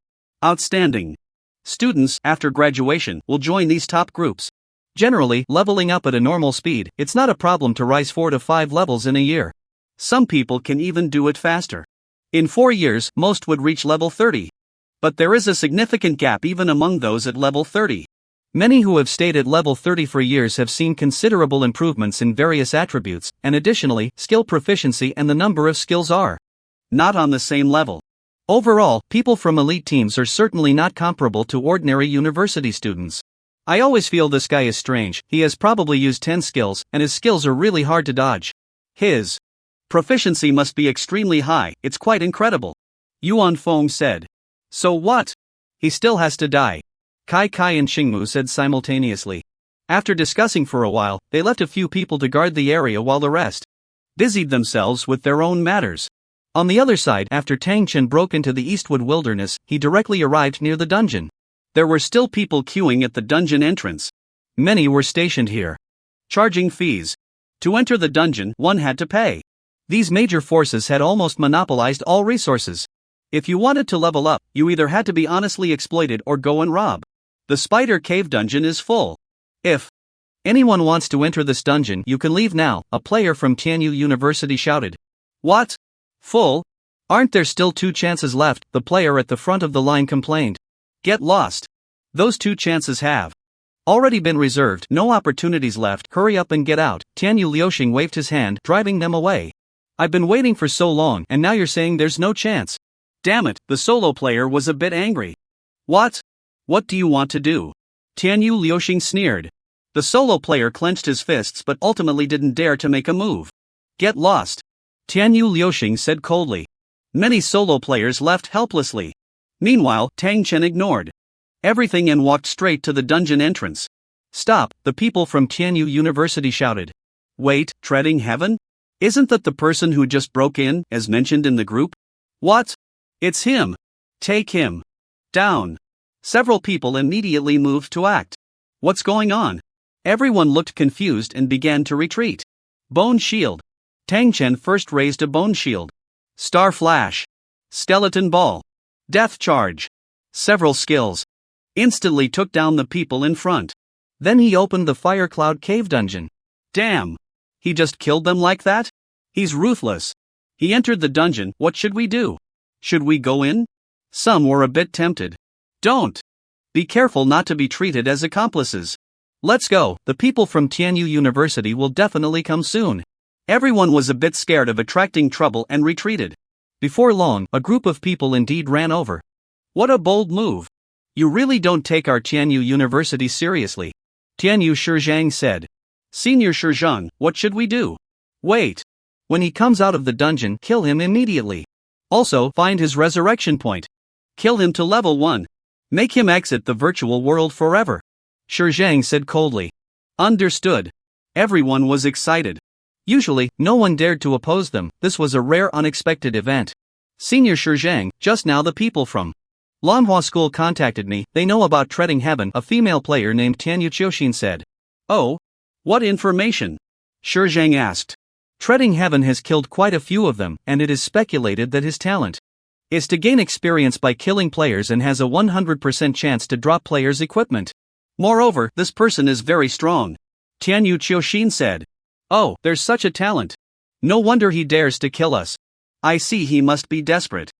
Outstanding. Students, after graduation, will join these top groups. Generally, leveling up at a normal speed, it's not a problem to rise 4 to 5 levels in a year. Some people can even do it faster. In 4 years, most would reach level 30. But there is a significant gap even among those at level 30. Many who have stayed at level 30 for years have seen considerable improvements in various attributes, and additionally, skill proficiency and the number of skills are not on the same level. Overall, people from elite teams are certainly not comparable to ordinary university students. I always feel this guy is strange. He has probably used 10 skills, and his skills are really hard to dodge. His proficiency must be extremely high. It's quite incredible. Yuan Feng said. So what? He still has to die. Kai Kai and Xingmu said simultaneously. After discussing for a while, they left a few people to guard the area while the rest busied themselves with their own matters. On the other side, after Tang Chen broke into the Eastwood Wilderness, he directly arrived near the dungeon. There were still people queuing at the dungeon entrance. Many were stationed here, charging fees. To enter the dungeon, one had to pay. These major forces had almost monopolized all resources. If you wanted to level up, you either had to be honestly exploited or go and rob. The Spider Cave dungeon is full. If anyone wants to enter this dungeon, you can leave now, a player from Tianyu University shouted. What? Full? Aren't there still 2 chances left? The player at the front of the line complained. Get lost. Those 2 chances have already been reserved, no opportunities left, hurry up and get out. Tianyu Liuxing waved his hand, driving them away. I've been waiting for so long, and now you're saying there's no chance. Damn it, the solo player was a bit angry. What? What do you want to do? Tianyu Liuxing sneered. The solo player clenched his fists but ultimately didn't dare to make a move. Get lost. Tianyu Liuxing said coldly. Many solo players left helplessly. Meanwhile, Tang Chen ignored everything and walked straight to the dungeon entrance. Stop, the people from Tianyu University shouted. Wait, treading heaven? Isn't that the person who just broke in, as mentioned in the group? What? It's him. Take him down. Several people immediately moved to act. What's going on? Everyone looked confused and began to retreat. Bone shield. Tang Chen first raised a bone shield. Star flash. Skeleton ball. Death charge. Several skills. Instantly took down the people in front. Then he opened the Fire Cloud Cave dungeon. Damn. He just killed them like that? He's ruthless. He entered the dungeon. What should we do? Should we go in? Some were a bit tempted. Don't. Be careful not to be treated as accomplices. Let's go, the people from Tianyu University will definitely come soon. Everyone was a bit scared of attracting trouble and retreated. Before long, a group of people indeed ran over. What a bold move. You really don't take our Tianyu University seriously. Tianyu Shizhang said. Senior Shizhang, what should we do? Wait. When he comes out of the dungeon, kill him immediately. Also, find his resurrection point. Kill him to level 1. Make him exit the virtual world forever. Shizhang said coldly. Understood. Everyone was excited. Usually, no one dared to oppose them. This was a rare unexpected event. Senior Shizhang, just now the people from Manhwa School contacted me. They know about treading heaven, a female player named Tianyu Qiuxin said. Oh? What information? Shizhang asked. Treading heaven has killed quite a few of them, and it is speculated that his talent is to gain experience by killing players and has a 100% chance to drop players' equipment. Moreover, this person is very strong. Tianyu Qiuxin said. Oh, there's such a talent. No wonder he dares to kill us. I see he must be desperate.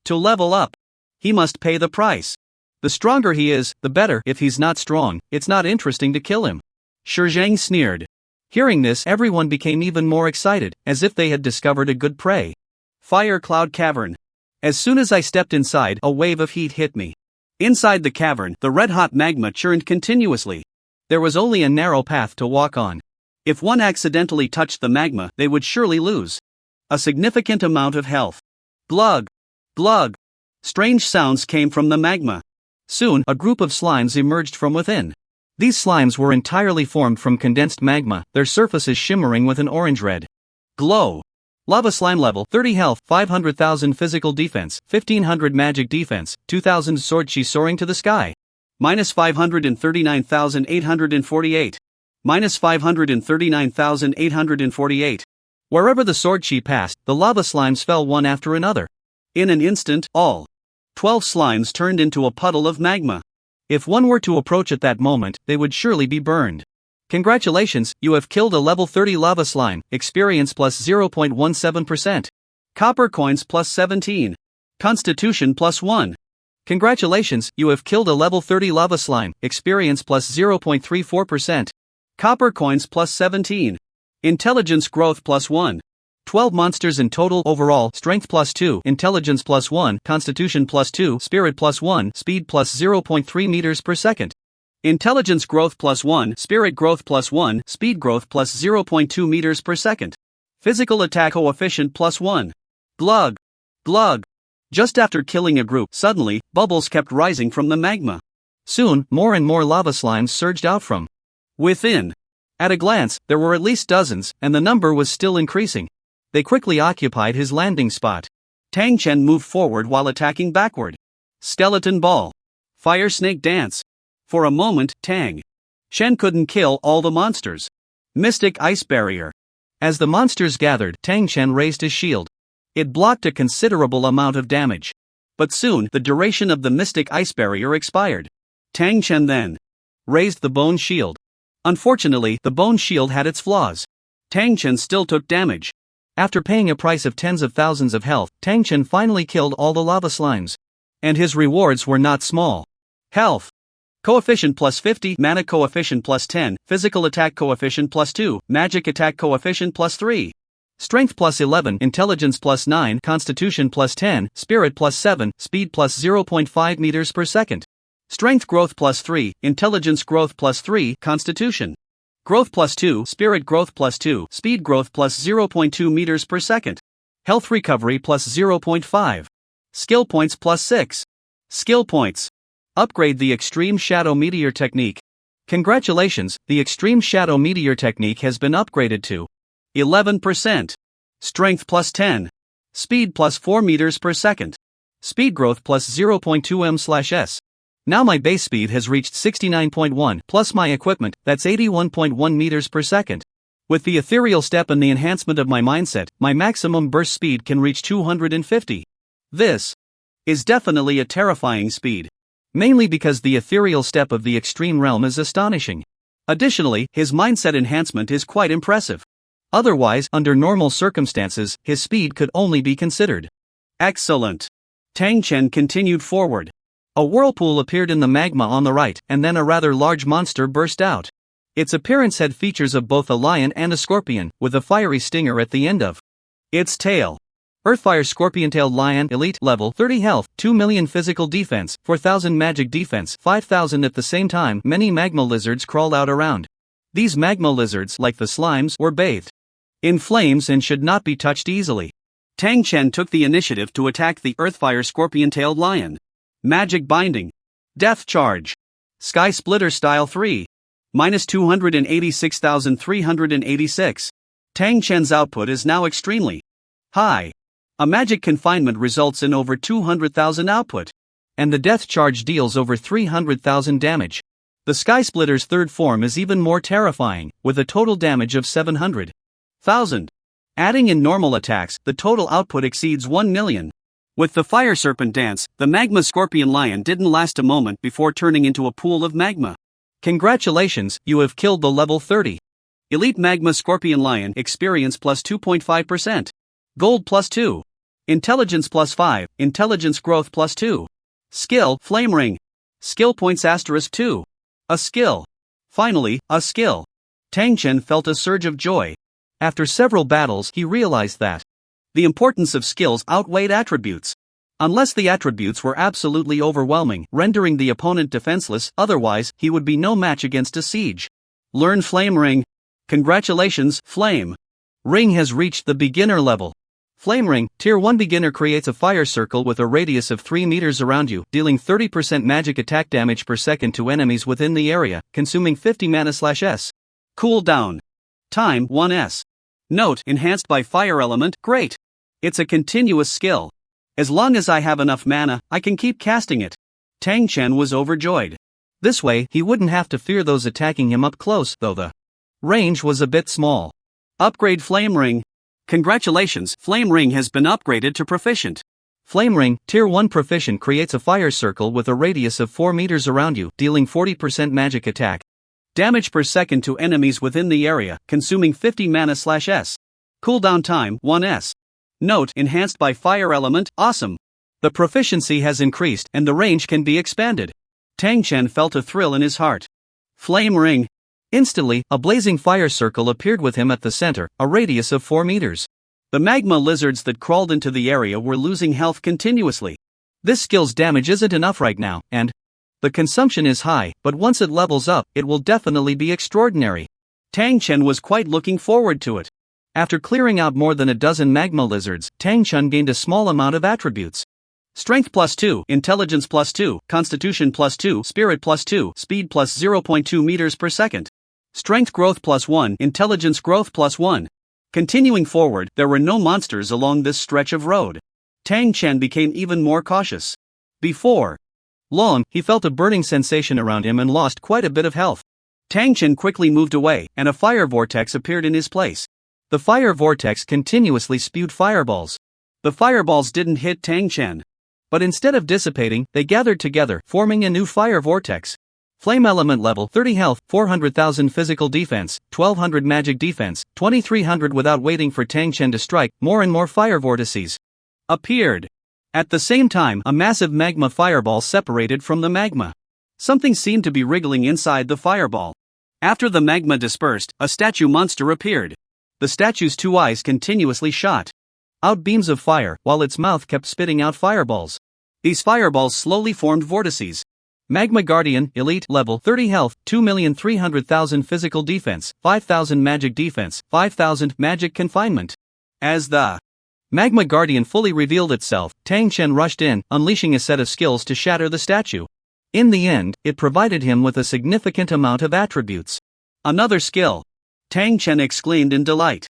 To level up, he must pay the price. The stronger he is, the better. If he's not strong, it's not interesting to kill him. Shizhang sneered. Hearing this, everyone became even more excited, as if they had discovered a good prey. Fire Cloud Cavern. As soon as I stepped inside, a wave of heat hit me. Inside the cavern, the red-hot magma churned continuously. There was only a narrow path to walk on. If one accidentally touched the magma, they would surely lose a significant amount of health. Glug! Glug! Strange sounds came from the magma. Soon, a group of slimes emerged from within. These slimes were entirely formed from condensed magma, their surfaces shimmering with an orange-red glow. Lava slime level 30 health, 500,000 physical defense, 1500 magic defense, 2000 sword chi soaring to the sky. Minus 539,848. Minus 539,848. Wherever the sword chi passed, the lava slimes fell one after another. In an instant, all 12 slimes turned into a puddle of magma. If one were to approach at that moment, they would surely be burned. Congratulations, you have killed a level 30 lava slime, experience plus 0.17%. Copper coins plus 17. Constitution plus 1. Congratulations, you have killed a level 30 lava slime, experience plus 0.34%. Copper coins plus 17. Intelligence growth plus 1. 12 monsters in total overall, strength plus 2, intelligence plus 1, constitution plus 2, spirit plus 1, speed plus 0.3 meters per second. Intelligence growth plus 1, spirit growth plus 1, speed growth plus 0.2 meters per second. Physical attack coefficient plus 1. Glug. Glug. Just after killing a group, suddenly, bubbles kept rising from the magma. Soon, more and more lava slimes surged out from within. At a glance, there were at least dozens, and the number was still increasing. They quickly occupied his landing spot. Tang Chen moved forward while attacking backward. Skeleton ball. Fire snake dance. For a moment, Tang Chen couldn't kill all the monsters. Mystic ice barrier. As the monsters gathered, Tang Chen raised his shield. It blocked a considerable amount of damage. But soon, the duration of the mystic ice barrier expired. Tang Chen then raised the bone shield. Unfortunately, the bone shield had its flaws. Tang Chen still took damage. After paying a price of tens of thousands of health, Tang Chen finally killed all the lava slimes. And his rewards were not small. Health coefficient plus 50, mana coefficient plus 10, physical attack coefficient plus 2, magic attack coefficient plus 3. Strength plus 11, intelligence plus 9, constitution plus 10, spirit plus 7, speed plus 0.5 meters per second. Strength growth plus 3, intelligence growth plus 3, constitution growth plus 2, spirit growth plus 2, speed growth plus 0.2 meters per second. Health recovery plus 0.5. Skill points plus 6. Skill points. Upgrade the Extreme Shadow Meteor Technique. Congratulations, the Extreme Shadow Meteor Technique has been upgraded to 11%. Strength plus 10. Speed plus 4 meters per second. Speed growth plus 0.2 m/s. Now my base speed has reached 69.1, plus my equipment, that's 81.1 meters per second. With the ethereal step and the enhancement of my mindset, my maximum burst speed can reach 250. This is definitely a terrifying speed. Mainly because the ethereal step of the extreme realm is astonishing. Additionally, his mindset enhancement is quite impressive. Otherwise, under normal circumstances, his speed could only be considered excellent. Tang Chen continued forward. A whirlpool appeared in the magma on the right, and then a rather large monster burst out. Its appearance had features of both a lion and a scorpion, with a fiery stinger at the end of its tail. Earthfire Scorpion-tailed Lion Elite level 30 health, 2 million physical defense, 4,000 magic defense, 5,000 at the same time. Many magma lizards crawled out around. These magma lizards, like the slimes, were bathed in flames and should not be touched easily. Tang Chen took the initiative to attack the Earthfire Scorpion-tailed Lion. Magic Binding. Death Charge. Sky Splitter Style 3. Minus 286,386. Tang Chen's output is now extremely high. A magic confinement results in over 200,000 output. And the death charge deals over 300,000 damage. The Sky Splitter's third form is even more terrifying, with a total damage of 700,000. Adding in normal attacks, the total output exceeds 1 million. With the Fire Serpent Dance, the Magma Scorpion Lion didn't last a moment before turning into a pool of magma. Congratulations, you have killed the level 30. Elite Magma Scorpion Lion experience plus 2.5%. Gold plus 2. Intelligence plus 5, intelligence growth plus 2. Skill, Flame Ring. Skill points asterisk 2. A skill. Finally, a skill. Tang Chen felt a surge of joy. After several battles, he realized that the importance of skills outweighed attributes. Unless the attributes were absolutely overwhelming, rendering the opponent defenseless, otherwise, he would be no match against a siege. Learn Flame Ring. Congratulations, Flame Ring has reached the beginner level. Flame Ring, Tier 1 beginner creates a fire circle with a radius of 3 meters around you, dealing 30% magic attack damage per second to enemies within the area, consuming 50 mana/s. Cooldown time 1s. Note: enhanced by fire element. Great. It's a continuous skill. As long as I have enough mana, I can keep casting it. Tang Chen was overjoyed. This way, he wouldn't have to fear those attacking him up close, though the range was a bit small. Upgrade Flame Ring. Congratulations, Flame Ring has been upgraded to Proficient. Flame Ring, Tier 1 Proficient creates a fire circle with a radius of 4 meters around you, dealing 40% magic attack damage per second to enemies within the area, consuming 50 mana/s. Cooldown time 1s. Note: enhanced by fire element. Awesome. The proficiency has increased and the range can be expanded. Tang Chen felt a thrill in his heart. Flame Ring. Instantly, a blazing fire circle appeared with him at the center, a radius of 4 meters. The magma lizards that crawled into the area were losing health continuously. This skill's damage isn't enough right now, and the consumption is high, but once it levels up, it will definitely be extraordinary. Tang Chen was quite looking forward to it. After clearing out more than a dozen magma lizards, Tang Chen gained a small amount of attributes. Strength +2, Intelligence +2, Constitution +2, Spirit +2, Speed +0.2 meters per second. Strength growth +1, Intelligence growth +1. Continuing forward, there were no monsters along this stretch of road. Tang Chen became even more cautious. Before long, he felt a burning sensation around him and lost quite a bit of health. Tang Chen quickly moved away, and a fire vortex appeared in his place. The fire vortex continuously spewed fireballs. The fireballs didn't hit Tang Chen, but instead of dissipating, they gathered together, forming a new fire vortex. Flame element level 30 health, 400,000 physical defense, 1200 magic defense, 2300 without waiting for Tang Chen to strike. More and more fire vortices appeared. At the same time, a massive magma fireball separated from the magma. Something seemed to be wriggling inside the fireball. After the magma dispersed, a statue monster appeared. The statue's 2 eyes continuously shot out beams of fire, while its mouth kept spitting out fireballs. These fireballs slowly formed vortices. Magma Guardian, Elite, level 30 health, 2,300,000 physical defense, 5,000 magic defense, 5,000 magic confinement. As the Magma Guardian fully revealed itself, Tang Chen rushed in, unleashing a set of skills to shatter the statue. In the end, it provided him with a significant amount of attributes. Another skill. Tang Chen exclaimed in delight.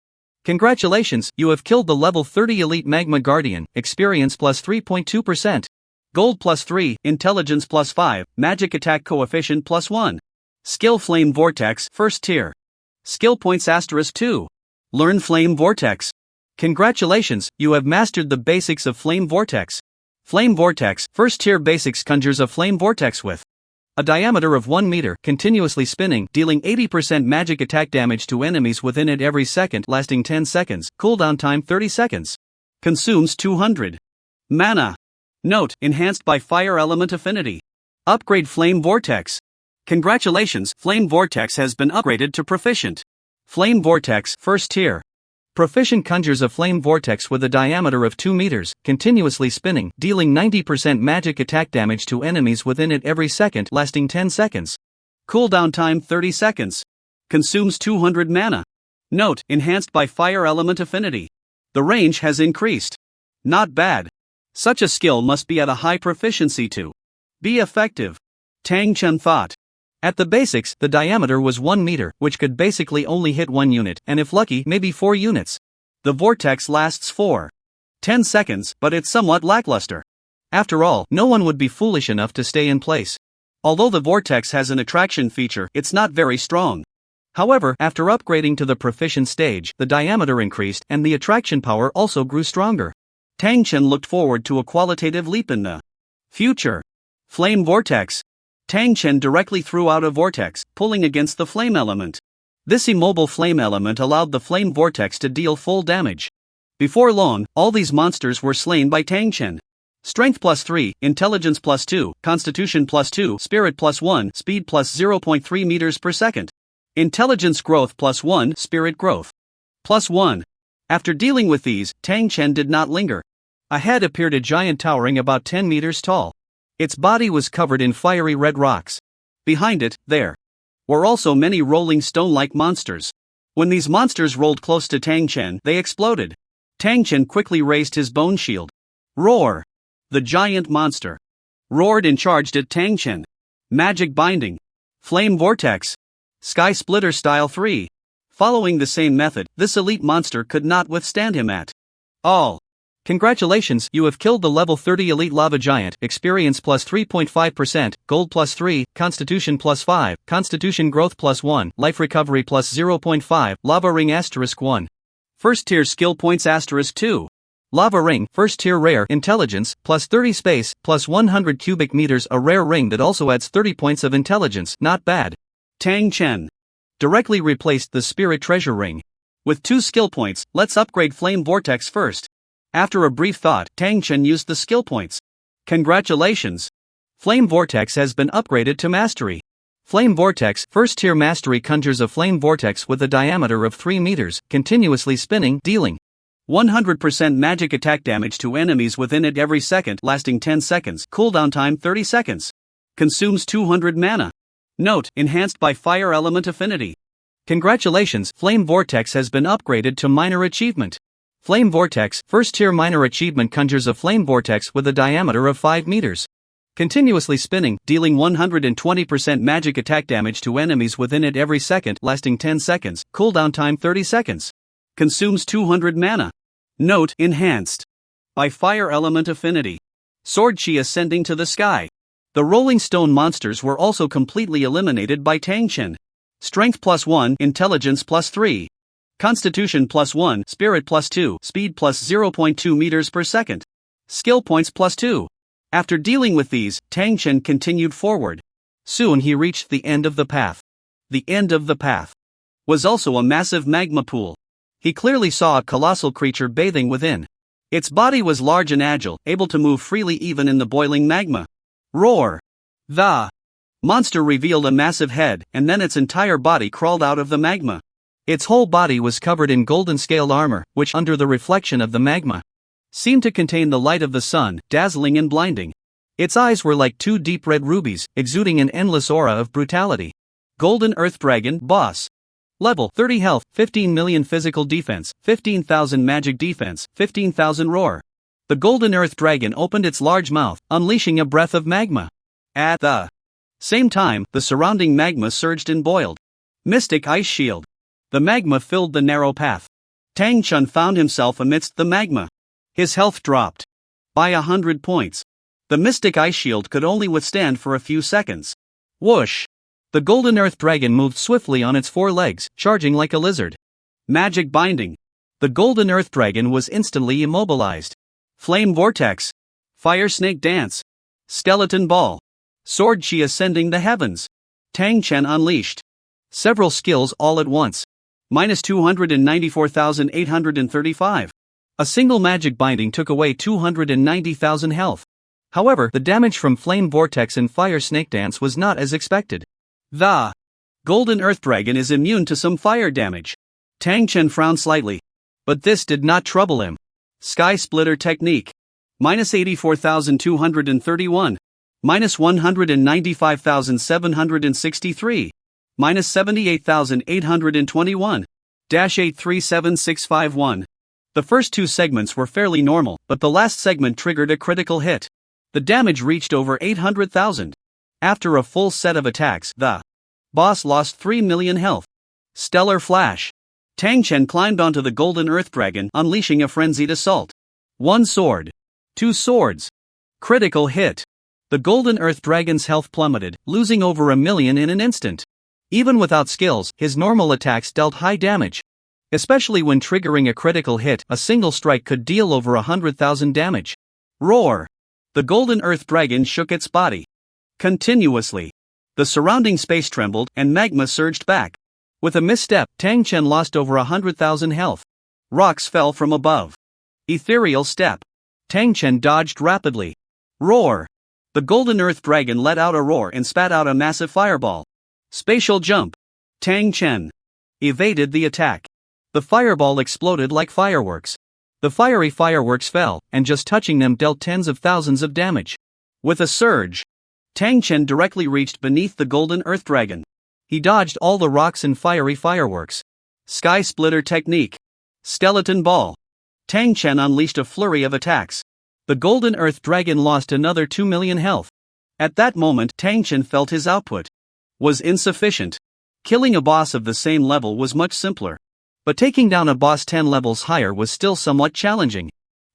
Congratulations, you have killed the level 30 Elite Magma Guardian, experience +3.2%. Gold +3, Intelligence +5, Magic Attack Coefficient +1. Skill Flame Vortex, First Tier. Skill points *2. Learn Flame Vortex. Congratulations, you have mastered the basics of Flame Vortex. Flame Vortex, First Tier Basics conjures a flame vortex with a diameter of 1 meter, continuously spinning, dealing 80% magic attack damage to enemies within it every second, lasting 10 seconds, cooldown time 30 seconds. Consumes 200 mana. Note: enhanced by fire element affinity. Upgrade Flame Vortex. Congratulations, Flame Vortex has been upgraded to Proficient. Flame Vortex, First Tier. Proficient conjures a flame vortex with a diameter of 2 meters, continuously spinning, dealing 90% magic attack damage to enemies within it every second, lasting 10 seconds. Cooldown time 30 seconds. Consumes 200 mana. Note: enhanced by fire element affinity. The range has increased. Not bad. Such a skill must be at a high proficiency to be effective, Tang Chen thought. At the basics, the diameter was 1 meter, which could basically only hit 1 unit, and if lucky, maybe 4 units. The vortex lasts for 10 seconds, but it's somewhat lackluster. After all, no one would be foolish enough to stay in place. Although the vortex has an attraction feature, it's not very strong. However, after upgrading to the proficient stage, the diameter increased, and the attraction power also grew stronger. Tang Chen looked forward to a qualitative leap in the future. Flame Vortex. Tang Chen directly threw out a vortex, pulling against the flame element. This immobile flame element allowed the flame vortex to deal full damage. Before long, all these monsters were slain by Tang Chen. Strength +3, Intelligence +2, Constitution +2, Spirit +1, Speed +0.3 meters per second. Intelligence growth +1, Spirit growth +1. After dealing with these, Tang Chen did not linger. Ahead appeared a giant towering about 10 meters tall. Its body was covered in fiery red rocks. Behind it, there were also many rolling stone-like monsters. When these monsters rolled close to Tang Chen, they exploded. Tang Chen quickly raised his bone shield. Roar! The giant monster roared and charged at Tang Chen. Magic binding. Flame vortex. Sky splitter style 3. Following the same method, this elite monster could not withstand him at all. Congratulations, you have killed the level 30 elite lava giant. Experience plus 3.5%, gold plus 3, constitution plus 5, constitution growth plus 1, life recovery plus 0.5, lava ring asterisk 1. First tier skill points asterisk 2. Lava ring, first tier rare, intelligence, plus 30 space, plus 100 cubic meters. A rare ring that also adds 30 points of intelligence, not bad. Tang Chen directly replaced the spirit treasure ring. With 2 skill points, let's upgrade flame vortex first. After a brief thought, Tang Chen used the skill points. Congratulations! Flame vortex has been upgraded to mastery. Flame vortex, first tier mastery, conjures a flame vortex with a diameter of 3 meters, continuously spinning, dealing 100% magic attack damage to enemies within it every second, lasting 10 seconds, cooldown time 30 seconds. Consumes 200 mana. Note, enhanced by fire element affinity. Congratulations, Flame Vortex has been upgraded to minor achievement. Flame Vortex, first tier minor achievement, conjures a flame vortex with a diameter of 5 meters. Continuously spinning, dealing 120% magic attack damage to enemies within it every second, lasting 10 seconds, cooldown time 30 seconds. Consumes 200 mana. Note, enhanced by fire element affinity. Sword chi ascending to the sky. The rolling stone monsters were also completely eliminated by Tang Chen. Strength plus 1, intelligence plus 3. Constitution plus 1, spirit plus 2, speed plus 0.2 meters per second. Skill points plus 2. After dealing with these, Tang Chen continued forward. Soon he reached the end of the path. The end of the path was also a massive magma pool. He clearly saw a colossal creature bathing within. Its body was large and agile, able to move freely even in the boiling magma. Roar! The monster revealed a massive head, and then its entire body crawled out of the magma. Its whole body was covered in golden scaled armor, which, under the reflection of the magma, seemed to contain the light of the sun, dazzling and blinding. Its eyes were like 2 deep red rubies, exuding an endless aura of brutality. Golden Earth Dragon, boss. Level 30 health, 15 million physical defense, 15,000 magic defense, 15,000 roar. The Golden Earth Dragon opened its large mouth, unleashing a breath of magma. At the same time, the surrounding magma surged and boiled. Mystic Ice Shield. The magma filled the narrow path. Tang Chen found himself amidst the magma. His health dropped by 100 points. The Mystic Ice Shield could only withstand for a few seconds. Whoosh! The Golden Earth Dragon moved swiftly on its 4 legs, charging like a lizard. Magic binding. The Golden Earth Dragon was instantly immobilized. Flame Vortex. Fire Snake Dance. Skeleton Ball. Sword Chi ascending the heavens. Tang Chen unleashed several skills all at once. Minus 294,835. A single magic binding took away 290,000 health. However, the damage from Flame Vortex and Fire Snake Dance was not as expected. The Golden Earth Dragon is immune to some fire damage. Tang Chen frowned slightly. But this did not trouble him. Sky Splitter Technique. Minus 84,231. Minus 195,763. Minus 78,821. 837651. The first 2 segments were fairly normal, but the last segment triggered a critical hit. The damage reached over 800,000. After a full set of attacks, the boss lost 3 million health. Stellar Flash. Tang Chen climbed onto the Golden Earth Dragon, unleashing a frenzied assault. 1 sword. 2 swords. Critical hit. The Golden Earth Dragon's health plummeted, losing over 1 million in an instant. Even without skills, his normal attacks dealt high damage. Especially when triggering a critical hit, a single strike could deal over 100,000 damage. Roar! The Golden Earth Dragon shook its body continuously. The surrounding space trembled, and magma surged back. With a misstep, Tang Chen lost over 100,000 health. Rocks fell from above. Ethereal Step. Tang Chen dodged rapidly. Roar! The Golden Earth Dragon let out a roar and spat out a massive fireball. Spatial Jump. Tang Chen evaded the attack. The fireball exploded like fireworks. The fiery fireworks fell, and just touching them dealt tens of thousands of damage. With a surge, Tang Chen directly reached beneath the Golden Earth Dragon. He dodged all the rocks and fiery fireworks. Sky Splitter Technique. Skeleton Ball. Tang Chen unleashed a flurry of attacks. The Golden Earth Dragon lost another 2 million health. At that moment, Tang Chen felt his output was insufficient. Killing a boss of the same level was much simpler. But taking down a boss 10 levels higher was still somewhat challenging.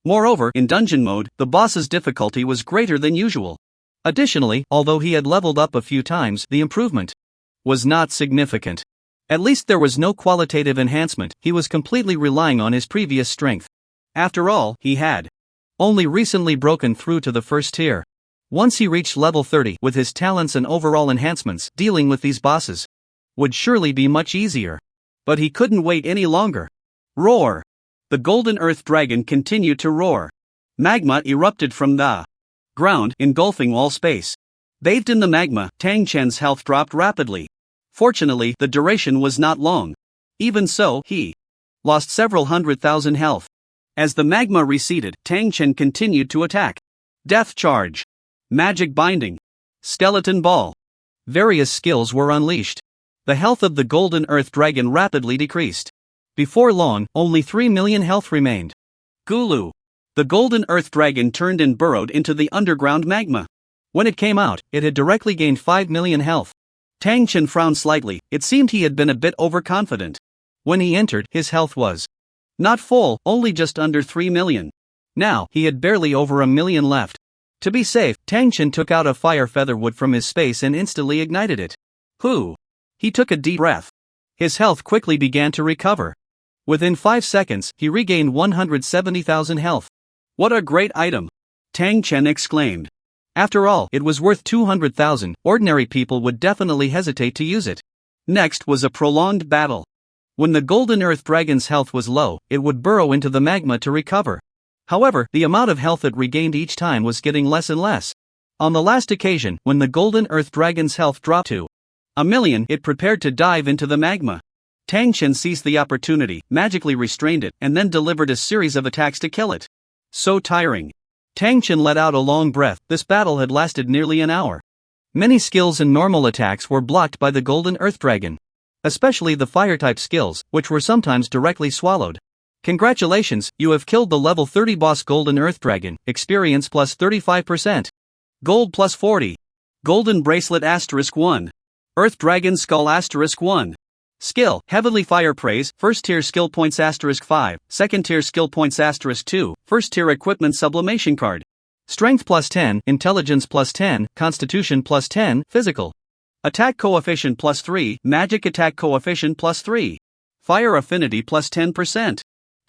Moreover, in dungeon mode, the boss's difficulty was greater than usual. Additionally, although he had leveled up a few times, the improvement was not significant. At least there was no qualitative enhancement, he was completely relying on his previous strength. After all, he had only recently broken through to the first tier. Once he reached level 30, with his talents and overall enhancements, dealing with these bosses would surely be much easier. But he couldn't wait any longer. Roar! The Golden Earth Dragon continued to roar. Magma erupted from the ground, engulfing all space. Bathed in the magma, Tang Chen's health dropped rapidly. Fortunately, the duration was not long. Even so, he lost several 100,000 health. As the magma receded, Tang Chen continued to attack. Death Charge, Magic Binding, Skeleton Ball. Various skills were unleashed. The health of the Golden Earth Dragon rapidly decreased. Before long, only 3 million health remained. Gulu. The Golden Earth Dragon turned and burrowed into the underground magma. When it came out, it had directly gained 5 million health. Tang Chen frowned slightly, it seemed he had been a bit overconfident. When he entered, his health was not full, only just under 3 million. Now, he had barely over 1 million left. To be safe, Tang Chen took out a fire featherwood from his space and instantly ignited it. He took a deep breath. His health quickly began to recover. Within 5 seconds, he regained 170,000 health. What a great item! Tang Chen exclaimed. After all, it was worth 200,000, ordinary people would definitely hesitate to use it. Next was a prolonged battle. When the Golden Earth Dragon's health was low, it would burrow into the magma to recover. However, the amount of health it regained each time was getting less and less. On the last occasion, when the Golden Earth Dragon's health dropped to 1 million, it prepared to dive into the magma. Tang Chen seized the opportunity, magically restrained it, and then delivered a series of attacks to kill it. So tiring. Tang Chen let out a long breath. This battle had lasted nearly an hour. Many skills and normal attacks were blocked by the Golden Earth Dragon. Especially the fire-type skills, which were sometimes directly swallowed. Congratulations, you have killed the level 30 boss Golden Earth Dragon, experience plus 35%. Gold plus 40. Golden Bracelet *1. Earth Dragon Skull *1. Skill, Heavenly Fire Praise, first tier skill points *5, second tier skill points *2, first tier equipment sublimation card. Strength plus 10, Intelligence plus 10, Constitution plus 10, Physical. Attack coefficient plus 3, Magic attack coefficient plus 3. Fire affinity plus 10%.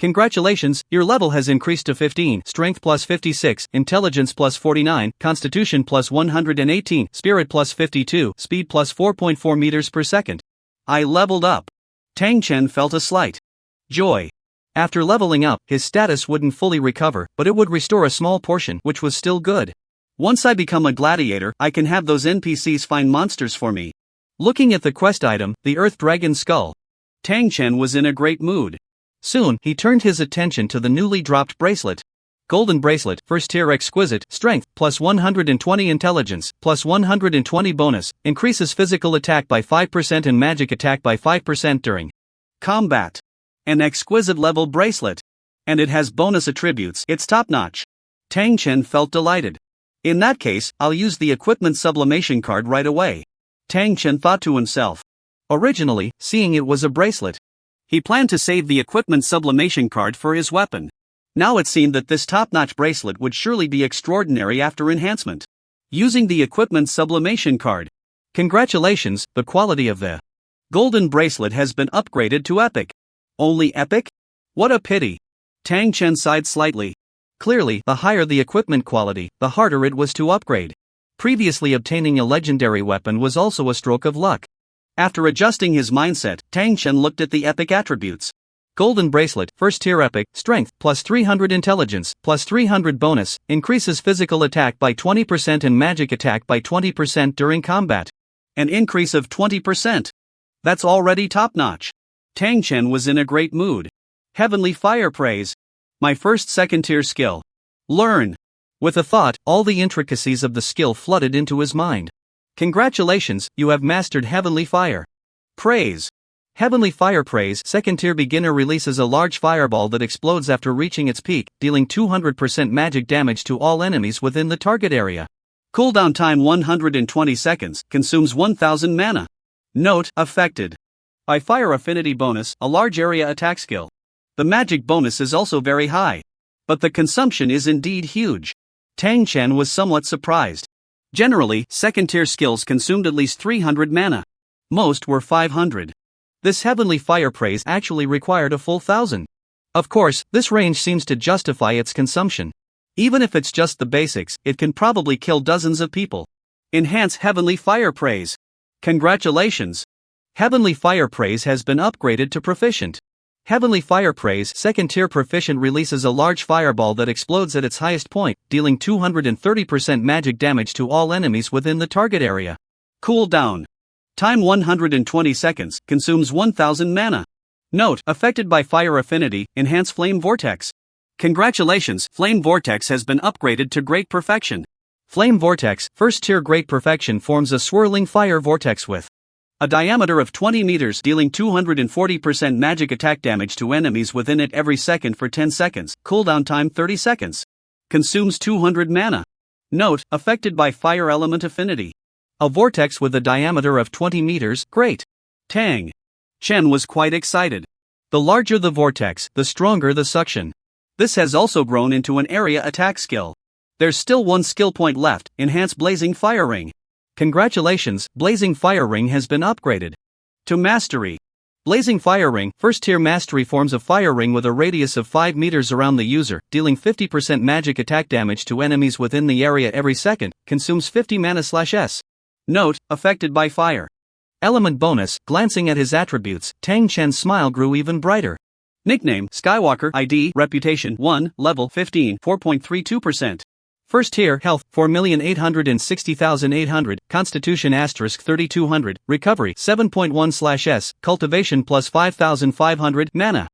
Congratulations, your level has increased to 15, Strength plus 56, Intelligence plus 49, Constitution plus 118, Spirit plus 52, Speed plus 4.4 meters per second. I leveled up. Tang Chen felt a slight joy. After leveling up, his status wouldn't fully recover, but it would restore a small portion, which was still good. Once I become a gladiator, I can have those NPCs find monsters for me. Looking at the quest item, the Earth Dragon Skull, Tang Chen was in a great mood. Soon, he turned his attention to the newly dropped bracelet. Golden Bracelet, first tier exquisite, strength, plus 120 intelligence, plus 120 bonus, increases physical attack by 5% and magic attack by 5% during combat. An exquisite level bracelet. And it has bonus attributes, it's top-notch. Tang Chen felt delighted. In that case, I'll use the equipment sublimation card right away. Tang Chen thought to himself. Originally, seeing it was a bracelet, he planned to save the equipment sublimation card for his weapon. Now it seemed that this top-notch bracelet would surely be extraordinary after enhancement. Using the equipment sublimation card. Congratulations, the quality of the golden bracelet has been upgraded to epic. Only epic? What a pity. Tang Chen sighed slightly. Clearly, the higher the equipment quality, the harder it was to upgrade. Previously obtaining a legendary weapon was also a stroke of luck. After adjusting his mindset, Tang Chen looked at the epic attributes. Golden Bracelet, first tier epic, strength, plus 300 intelligence, plus 300 bonus, increases physical attack by 20% and magic attack by 20% during combat. An increase of 20%. That's already top-notch. Tang Chen was in a great mood. Heavenly Fire Praise. My first second-tier skill. Learn. With a thought, all the intricacies of the skill flooded into his mind. Congratulations, you have mastered Heavenly Fire Praise. Heavenly Fire Praise Second Tier Beginner releases a large fireball that explodes after reaching its peak, dealing 200% magic damage to all enemies within the target area. Cooldown time 120 seconds, consumes 1000 mana. Note: affected by Fire Affinity bonus, a large area attack skill. The magic bonus is also very high, but the consumption is indeed huge. Tang Chen was somewhat surprised. Generally, second tier skills consumed at least 300 mana. Most were 500. This Heavenly Fire Praise actually required a full 1000. Of course, this range seems to justify its consumption. Even if it's just the basics, it can probably kill dozens of people. Enhance Heavenly Fire Praise. Congratulations! Heavenly Fire Praise has been upgraded to Proficient. Heavenly Fire Praise Second Tier Proficient releases a large fireball that explodes at its highest point, dealing 230% magic damage to all enemies within the target area. Cooldown time 120 seconds, consumes 1000 mana. Note: affected by Fire Affinity, enhance Flame Vortex. Congratulations, Flame Vortex has been upgraded to Great Perfection. Flame Vortex, first tier Great Perfection, forms a swirling fire vortex with a diameter of 20 meters, dealing 240% magic attack damage to enemies within it every second for 10 seconds, cooldown time 30 seconds. Consumes 200 mana. Note: affected by Fire Element Affinity. A vortex with a diameter of 20 meters, great. Tang Chen was quite excited. The larger the vortex, the stronger the suction. This has also grown into an area attack skill. There's still one skill point left: enhance Blazing Fire Ring. Congratulations, Blazing Fire Ring has been upgraded to Mastery. Blazing Fire Ring, first tier Mastery, forms a fire ring with a radius of 5 meters around the user, dealing 50% magic attack damage to enemies within the area every second, consumes 50 mana/s. Note: affected by Fire Element bonus. Glancing at his attributes, Tang Chen's smile grew even brighter. Nickname: Skywalker. ID: Reputation 1, Level 15, 4.32%. First tier Health 4,860,800, Constitution * 3,200, Recovery 7.1/s, Cultivation plus 5,500, Mana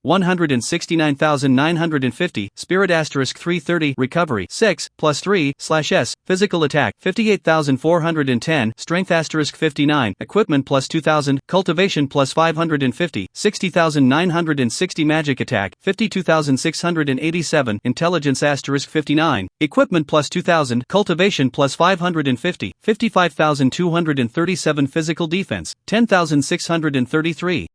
169,950, Spirit * 330, Recovery 6 plus 3/s, Physical Attack 58,410, Strength * 59, Equipment plus 2,000, Cultivation plus 550, 60,960, Magic Attack 52,687, Intelligence * 59, Equipment plus 2,000, Cultivation plus 550, 55,237, Physical Defense 10,633.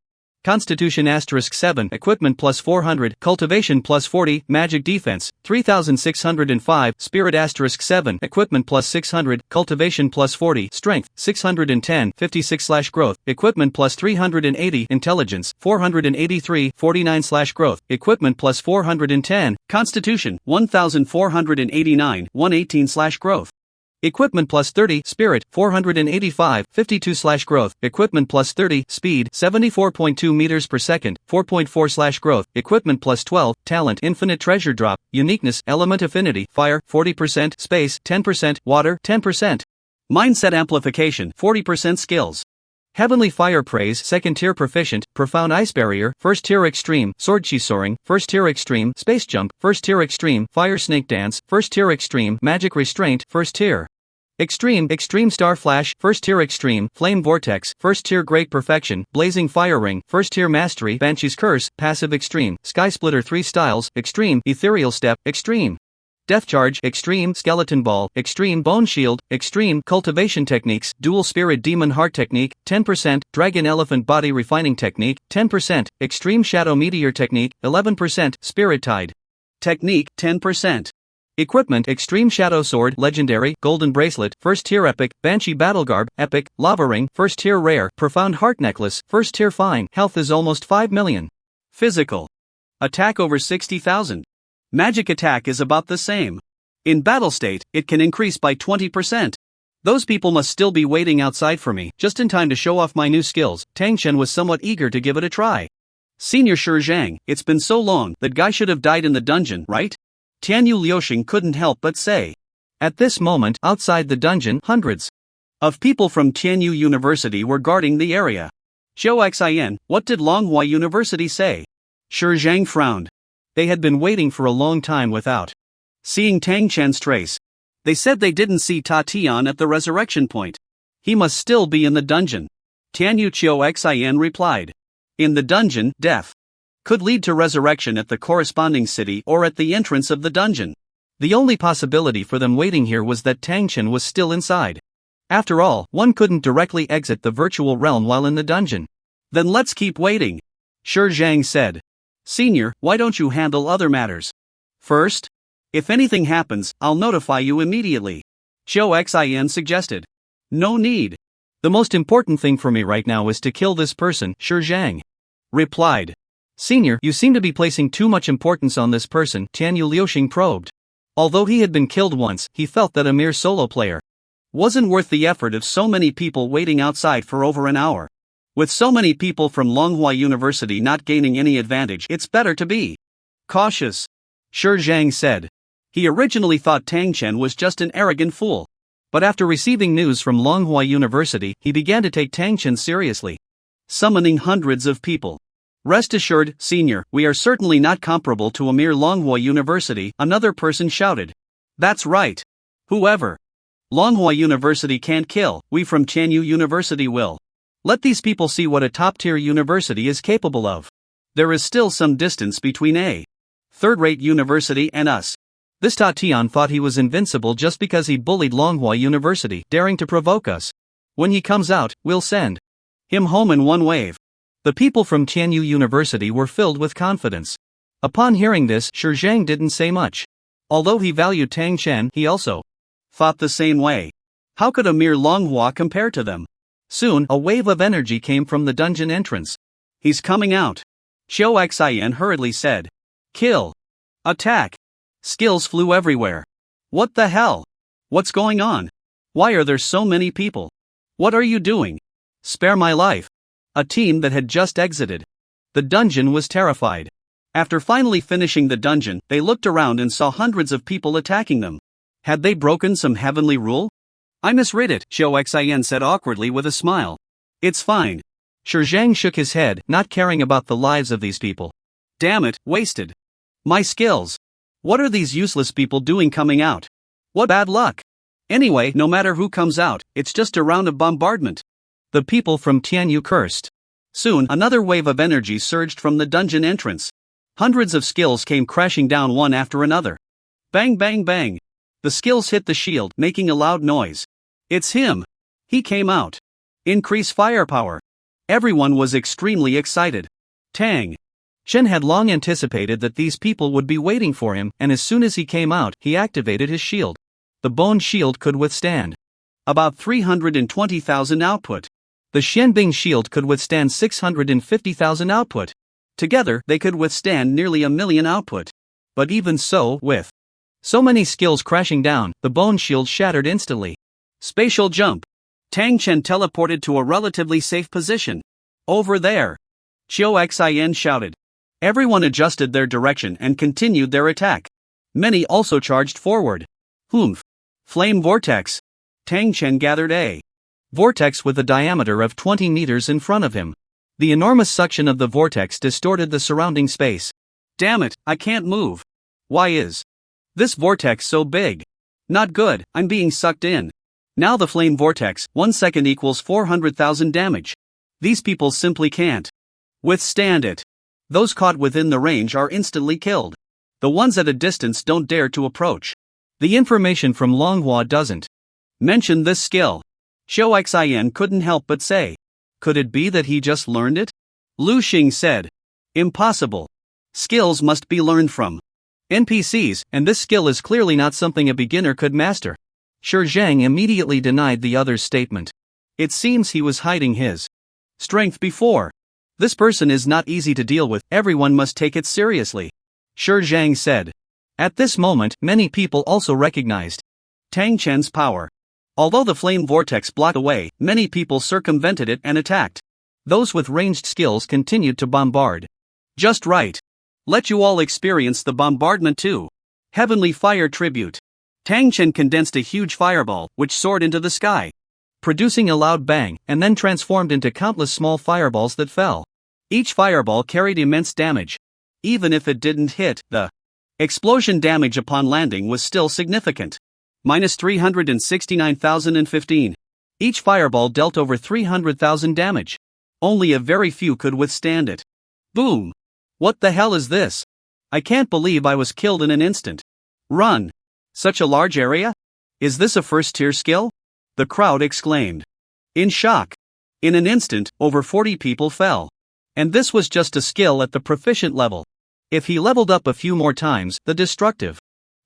Constitution * 7, Equipment plus 400, Cultivation plus 40, Magic Defense 3,605, Spirit * 7, Equipment plus 600, Cultivation plus 40, Strength 610, 56/Growth, Equipment plus 380, Intelligence 483, 49/Growth, Equipment plus 410, Constitution 1,489, 118/Growth. Equipment plus 30, Spirit 485, 52/Growth, Equipment plus 30, Speed 74.2 meters per second, 4.4/Growth, Equipment plus 12, Talent Infinite Treasure Drop, Uniqueness Element Affinity, Fire 40%, Space 10%, Water 10%. Mindset Amplification 40%, Skills. Heavenly Fire Praise Second Tier Proficient, Profound Ice Barrier, First Tier Extreme, Sword Chi Soaring, First Tier Extreme, Space Jump, First Tier Extreme, Fire Snake Dance, First Tier Extreme, Magic Restraint, First Tier Extreme, Extreme Star Flash, First Tier Extreme, Flame Vortex, First Tier Great Perfection, Blazing Fire Ring, First Tier Mastery, Banshee's Curse, Passive Extreme, Sky Splitter 3 Styles, Extreme, Ethereal Step, Extreme Death Charge, Extreme Skeleton Ball, Extreme Bone Shield, Extreme Cultivation Techniques, Dual Spirit Demon Heart Technique, 10%, Dragon Elephant Body Refining Technique, 10%, Extreme Shadow Meteor Technique, 11%, Spirit Tide Technique, 10%. Equipment: Extreme Shadow Sword, Legendary, Golden Bracelet, First Tier Epic, Banshee Battle Garb, Epic, Lava Ring, First Tier Rare, Profound Heart Necklace, First Tier Fine. Health is almost 5 million. Physical Attack over 60,000. Magic Attack is about the same. In battle state, it can increase by 20%. Those people must still be waiting outside for me, just in time to show off my new skills. Tang Chen was somewhat eager to give it a try. Senior Shi Zhang, it's been so long, that guy should have died in the dungeon, right? Tianyu Liuxing couldn't help but say. At this moment, outside the dungeon, hundreds of people from Tianyu University were guarding the area. Zhou Xin, what did Longhua University say? Shi Zhang frowned. They had been waiting for a long time without seeing Tang Chen's trace. They said they didn't see Ta Tian at the resurrection point. He must still be in the dungeon. Tianyu Xin replied. In the dungeon, death could lead to resurrection at the corresponding city or at the entrance of the dungeon. The only possibility for them waiting here was that Tang Chen was still inside. After all, one couldn't directly exit the virtual realm while in the dungeon. Then let's keep waiting, Shi Zhang said. Senior, why don't you handle other matters first? If anything happens, I'll notify you immediately, Xin suggested. No need. The most important thing for me right now is to kill this person, Shi Zhang replied. Senior, you seem to be placing too much importance on this person, Tianyu Liuxing probed. Although he had been killed once, he felt that a mere solo player wasn't worth the effort of so many people waiting outside for over an hour. With so many people from Longhua University not gaining any advantage, it's better to be cautious, Shi Zhang said. He originally thought Tang Chen was just an arrogant fool. But after receiving news from Longhua University, he began to take Tang Chen seriously. Summoning hundreds of people. Rest assured, Senior, we are certainly not comparable to a mere Longhua University, another person shouted. That's right. Whoever Longhua University can't kill, we from Tianyu University will. Let these people see what a top-tier university is capable of. There is still some distance between a third-rate university and us. This Ta Tian thought he was invincible just because he bullied Longhua University, daring to provoke us. When he comes out, we'll send him home in one wave. The people from Tianyu University were filled with confidence. Upon hearing this, Shi Zhang didn't say much. Although he valued Tang Chen, he also thought the same way. How could a mere Longhua compare to them? Soon, a wave of energy came from the dungeon entrance. He's coming out, Xin hurriedly said. Kill. Attack. Skills flew everywhere. What the hell? What's going on? Why are there so many people? What are you doing? Spare my life. A team that had just exited the dungeon was terrified. After finally finishing the dungeon, they looked around and saw hundreds of people attacking them. Had they broken some heavenly rule? I misread it, Xin said awkwardly with a smile. It's fine. Shi Zhang shook his head, not caring about the lives of these people. Damn it, wasted my skills. What are these useless people doing coming out? What bad luck. Anyway, no matter who comes out, it's just a round of bombardment. The people from Tianyu cursed. Soon, another wave of energy surged from the dungeon entrance. Hundreds of skills came crashing down one after another. Bang bang bang. The skills hit the shield, making a loud noise. It's him. He came out. Increase firepower. Everyone was extremely excited. Tang Chen had long anticipated that these people would be waiting for him, and as soon as he came out, he activated his shield. The bone shield could withstand about 320,000 output. The Xianbing shield could withstand 650,000 output. Together, they could withstand nearly 1,000,000 output. But even so, with so many skills crashing down, the bone shield shattered instantly. Spatial jump. Tang Chen teleported to a relatively safe position. Over there. Xin shouted. Everyone adjusted their direction and continued their attack. Many also charged forward. Humph. Flame vortex. Tang Chen gathered a vortex with a diameter of 20 meters in front of him. The enormous suction of the vortex distorted the surrounding space. Damn it, I can't move. Why is this vortex so big? Not good, I'm being sucked in. Now the flame vortex, 1 second equals 400,000 damage. These people simply can't withstand it. Those caught within the range are instantly killed. The ones at a distance don't dare to approach. The information from Longhua doesn't mention this skill. Xin couldn't help but say. Could it be that he just learned it? Lu Xing said. Impossible. Skills must be learned from NPCs, and this skill is clearly not something a beginner could master. Shi Zhang immediately denied the other's statement. It seems he was hiding his strength before. This person is not easy to deal with, everyone must take it seriously, Shi Zhang said. At this moment, many people also recognized Tang Chen's power. Although the flame vortex blocked away, many people circumvented it and attacked. Those with ranged skills continued to bombard. Just right. Let you all experience the bombardment too. Heavenly Fire Tribute. Tang Chen condensed a huge fireball, which soared into the sky, producing a loud bang, and then transformed into countless small fireballs that fell. Each fireball carried immense damage. Even if it didn't hit, the explosion damage upon landing was still significant. -369,015. Each fireball dealt over 300,000 damage. Only a very few could withstand it. Boom! What the hell is this? I can't believe I was killed in an instant. Run! Such a large area? Is this a first-tier skill? The crowd exclaimed. In shock. In an instant, over 40 people fell. And this was just a skill at the proficient level. If he leveled up a few more times, the destructive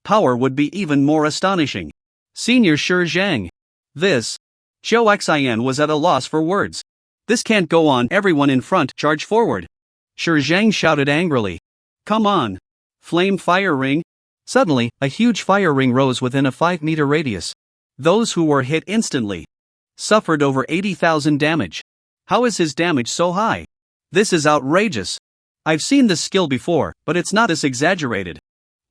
power would be even more astonishing. Senior Shi Zhang. This. Zhou Xin was at a loss for words. This can't go on. Everyone in front, charge forward. Shi Zhang shouted angrily. Come on. Flame fire ring. Suddenly, a huge fire ring rose within a 5-meter radius. Those who were hit instantly suffered over 80,000 damage. How is his damage so high? This is outrageous. I've seen this skill before, but it's not as exaggerated.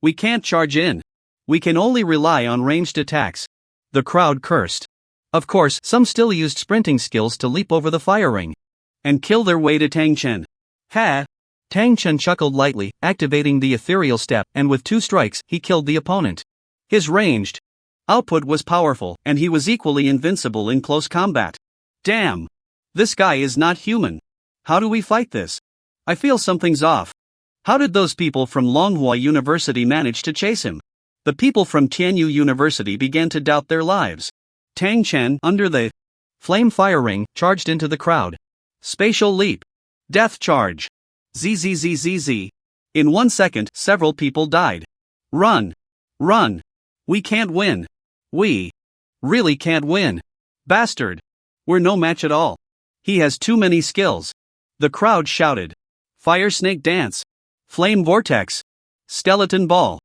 We can't charge in. We can only rely on ranged attacks. The crowd cursed. Of course, some still used sprinting skills to leap over the fire ring and kill their way to Tang Chen. Ha! Tang Chen chuckled lightly, activating the ethereal step, and with 2 strikes, he killed the opponent. His ranged output was powerful, and he was equally invincible in close combat. Damn! This guy is not human. How do we fight this? I feel something's off. How did those people from Longhua University manage to chase him? The people from Tianyu University began to doubt their lives. Tang Chen, under the flame fire ring, charged into the crowd. Spatial leap. Death charge. ZZZZZ. In 1 second, several people died. Run. Run. We can't win. We really can't win. Bastard. We're no match at all. He has too many skills. The crowd shouted. Fire snake dance. Flame vortex. Skeleton ball.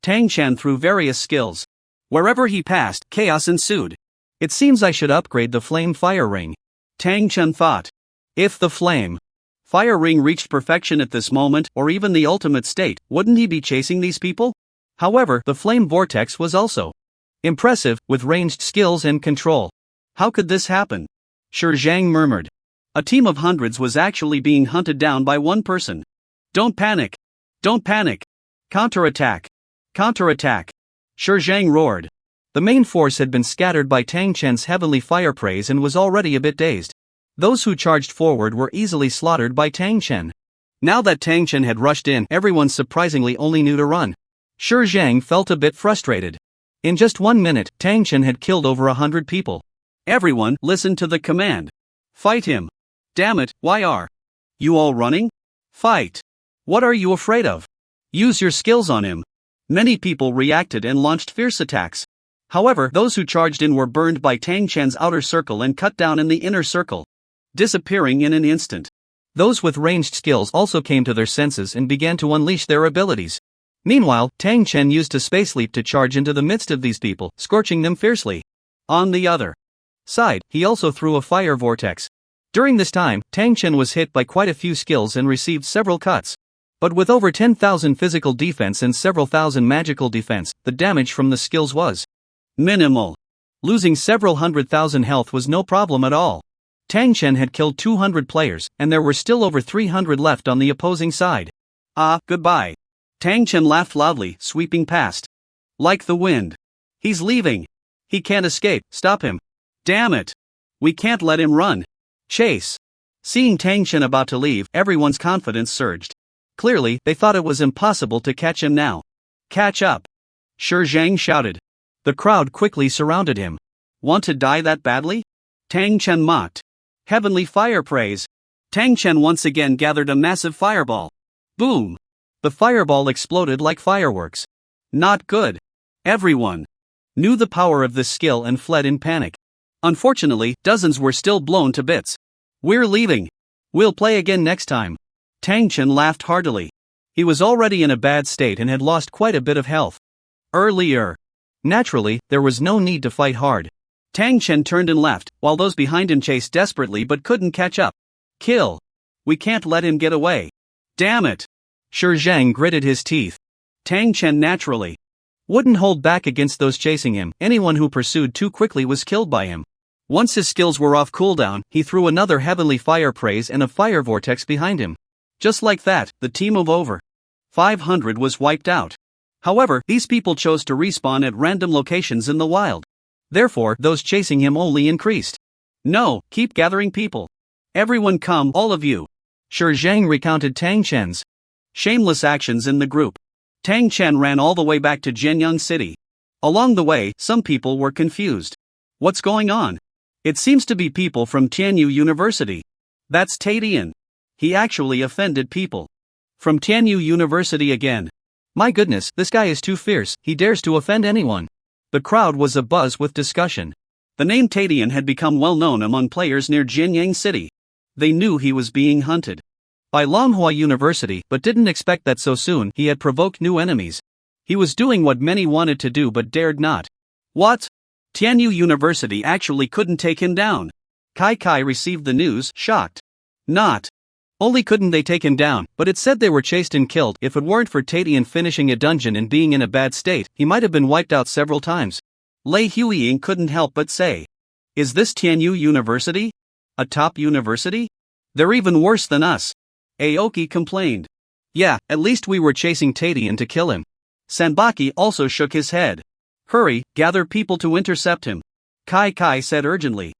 Tang Chen threw various skills. Wherever he passed, chaos ensued. It seems I should upgrade the flame fire ring. Tang Chen thought. If the flame fire ring reached perfection at this moment, or even the ultimate state, wouldn't he be chasing these people? However, the flame vortex was also impressive, with ranged skills and control. How could this happen? Shi Zhang murmured. A team of hundreds was actually being hunted down by one person. Don't panic. Don't panic. Counterattack. Counterattack. Shi Zhang roared. The main force had been scattered by Tang Chen's heavenly fire praise and was already a bit dazed. Those who charged forward were easily slaughtered by Tang Chen. Now that Tang Chen had rushed in, everyone surprisingly only knew to run. Shi Zhang felt a bit frustrated. In just 1 minute, Tang Chen had killed over 100 people. Everyone listened to the command. Fight him. Damn it, why are you all running? Fight. What are you afraid of? Use your skills on him. Many people reacted and launched fierce attacks. However, those who charged in were burned by Tang Chen's outer circle and cut down in the inner circle, disappearing in an instant. Those with ranged skills also came to their senses and began to unleash their abilities. Meanwhile, Tang Chen used a space leap to charge into the midst of these people, scorching them fiercely. On the other side, he also threw a fire vortex. During this time, Tang Chen was hit by quite a few skills and received several cuts. But with over 10,000 physical defense and several thousand magical defense, the damage from the skills was minimal. Losing several 100,000 health was no problem at all. Tang Chen had killed 200 players, and there were still over 300 left on the opposing side. Ah, goodbye. Tang Chen laughed loudly, sweeping past. Like the wind. He's leaving. He can't escape, stop him. Damn it. We can't let him run. Chase. Seeing Tang Chen about to leave, everyone's confidence surged. Clearly, they thought it was impossible to catch him now. Catch up. Shi Zhang shouted. The crowd quickly surrounded him. Want to die that badly? Tang Chen mocked. Heavenly fire praise. Tang Chen once again gathered a massive fireball. Boom. The fireball exploded like fireworks. Not good. Everyone knew the power of this skill and fled in panic. Unfortunately, dozens were still blown to bits. We're leaving. We'll play again next time. Tang Chen laughed heartily. He was already in a bad state and had lost quite a bit of health earlier. Naturally, there was no need to fight hard. Tang Chen turned and left, while those behind him chased desperately but couldn't catch up. Kill. We can't let him get away. Damn it. Shi Zhang gritted his teeth. Tang Chen naturally wouldn't hold back against those chasing him. Anyone who pursued too quickly was killed by him. Once his skills were off cooldown, he threw another heavenly fire praise and a fire vortex behind him. Just like that, the team of over 500 was wiped out. However, these people chose to respawn at random locations in the wild. Therefore, those chasing him only increased. No, keep gathering people. Everyone come, all of you. Shi Zhang recounted Tang Chen's shameless actions in the group. Tang Chen ran all the way back to Jianyang City. Along the way, some people were confused. What's going on? It seems to be people from Tianyu University. That's Tadian. He actually offended people. From Tianyu University again. My goodness, this guy is too fierce, he dares to offend anyone. The crowd was abuzz with discussion. The name Tadian had become well known among players near Jianyang City. They knew he was being hunted by Manhwa University, but didn't expect that so soon he had provoked new enemies. He was doing what many wanted to do but dared not. What? Tianyu University actually couldn't take him down. Kai received the news, shocked. Not only couldn't they take him down, but it said they were chased and killed. If it weren't for Tadian finishing a dungeon and being in a bad state, he might have been wiped out several times. Lei Huiying couldn't help but say. Is this Tianyu University? A top university? They're even worse than us. Aoki complained. Yeah, at least we were chasing Tadian to kill him. Sanbaki also shook his head. Hurry, gather people to intercept him. Kai said urgently.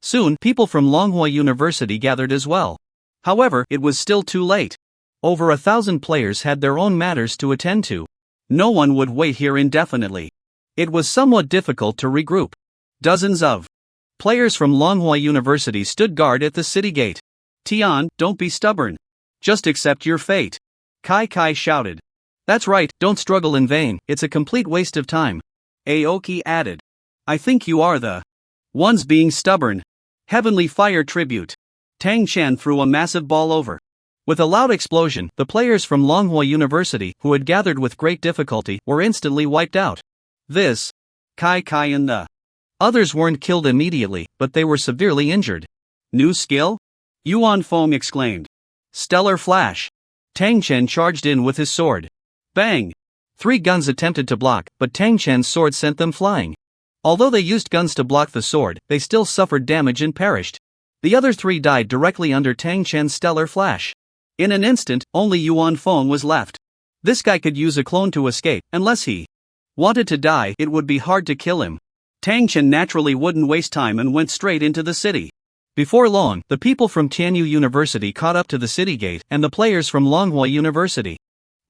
Soon, people from Longhua University gathered as well. However, it was still too late. Over 1,000 players had their own matters to attend to. No one would wait here indefinitely. It was somewhat difficult to regroup. Dozens of players from Longhua University stood guard at the city gate. Tian, don't be stubborn. Just accept your fate. Kai shouted. That's right, don't struggle in vain, it's a complete waste of time. Aoki added. I think you are the ones being stubborn. Heavenly Fire Tribute. Tang Chen threw a massive ball over. With a loud explosion, the players from Longhua University, who had gathered with great difficulty, were instantly wiped out. This Kai and the others weren't killed immediately, but they were severely injured. New skill? Yuan Feng exclaimed. Stellar Flash. Tang Chen charged in with his sword. Bang! 3 guns attempted to block, but Tang Chen's sword sent them flying. Although they used guns to block the sword, they still suffered damage and perished. The other 3 died directly under Tang Chen's stellar flash. In an instant, only Yuan Feng was left. This guy could use a clone to escape, unless he wanted to die, it would be hard to kill him. Tang Chen naturally wouldn't waste time and went straight into the city. Before long, the people from Tianyu University caught up to the city gate, and the players from Longhua University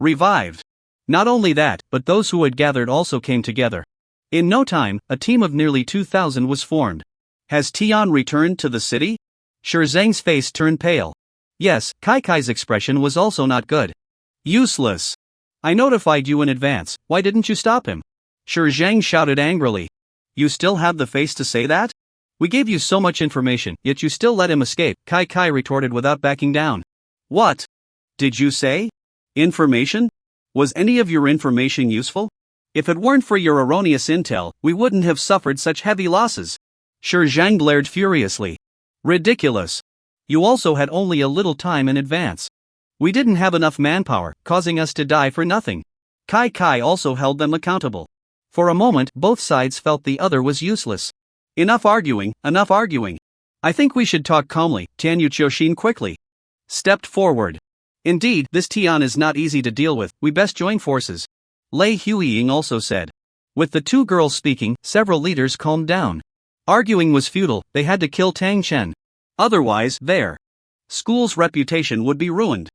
revived. Not only that, but those who had gathered also came together. In no time, a team of nearly 2,000 was formed. Has Tian returned to the city? Shi Zhang's face turned pale. Yes, Kai's expression was also not good. Useless. I notified you in advance, why didn't you stop him? Shi Zhang shouted angrily. You still have the face to say that? We gave you so much information, yet you still let him escape, Kai retorted without backing down. What did you say? Information? Was any of your information useful? If it weren't for your erroneous intel, we wouldn't have suffered such heavy losses. Shi Zhang glared furiously. Ridiculous. You also had only a little time in advance. We didn't have enough manpower, causing us to die for nothing. Kai also held them accountable. For a moment, both sides felt the other was useless. Enough arguing. I think we should talk calmly, Tianyu Qiuxin quickly stepped forward. Indeed, this Tian is not easy to deal with, we best join forces. Lei Huiying also said. With the 2 girls speaking, several leaders calmed down. Arguing was futile, they had to kill Tang Chen. Otherwise, their school's reputation would be ruined.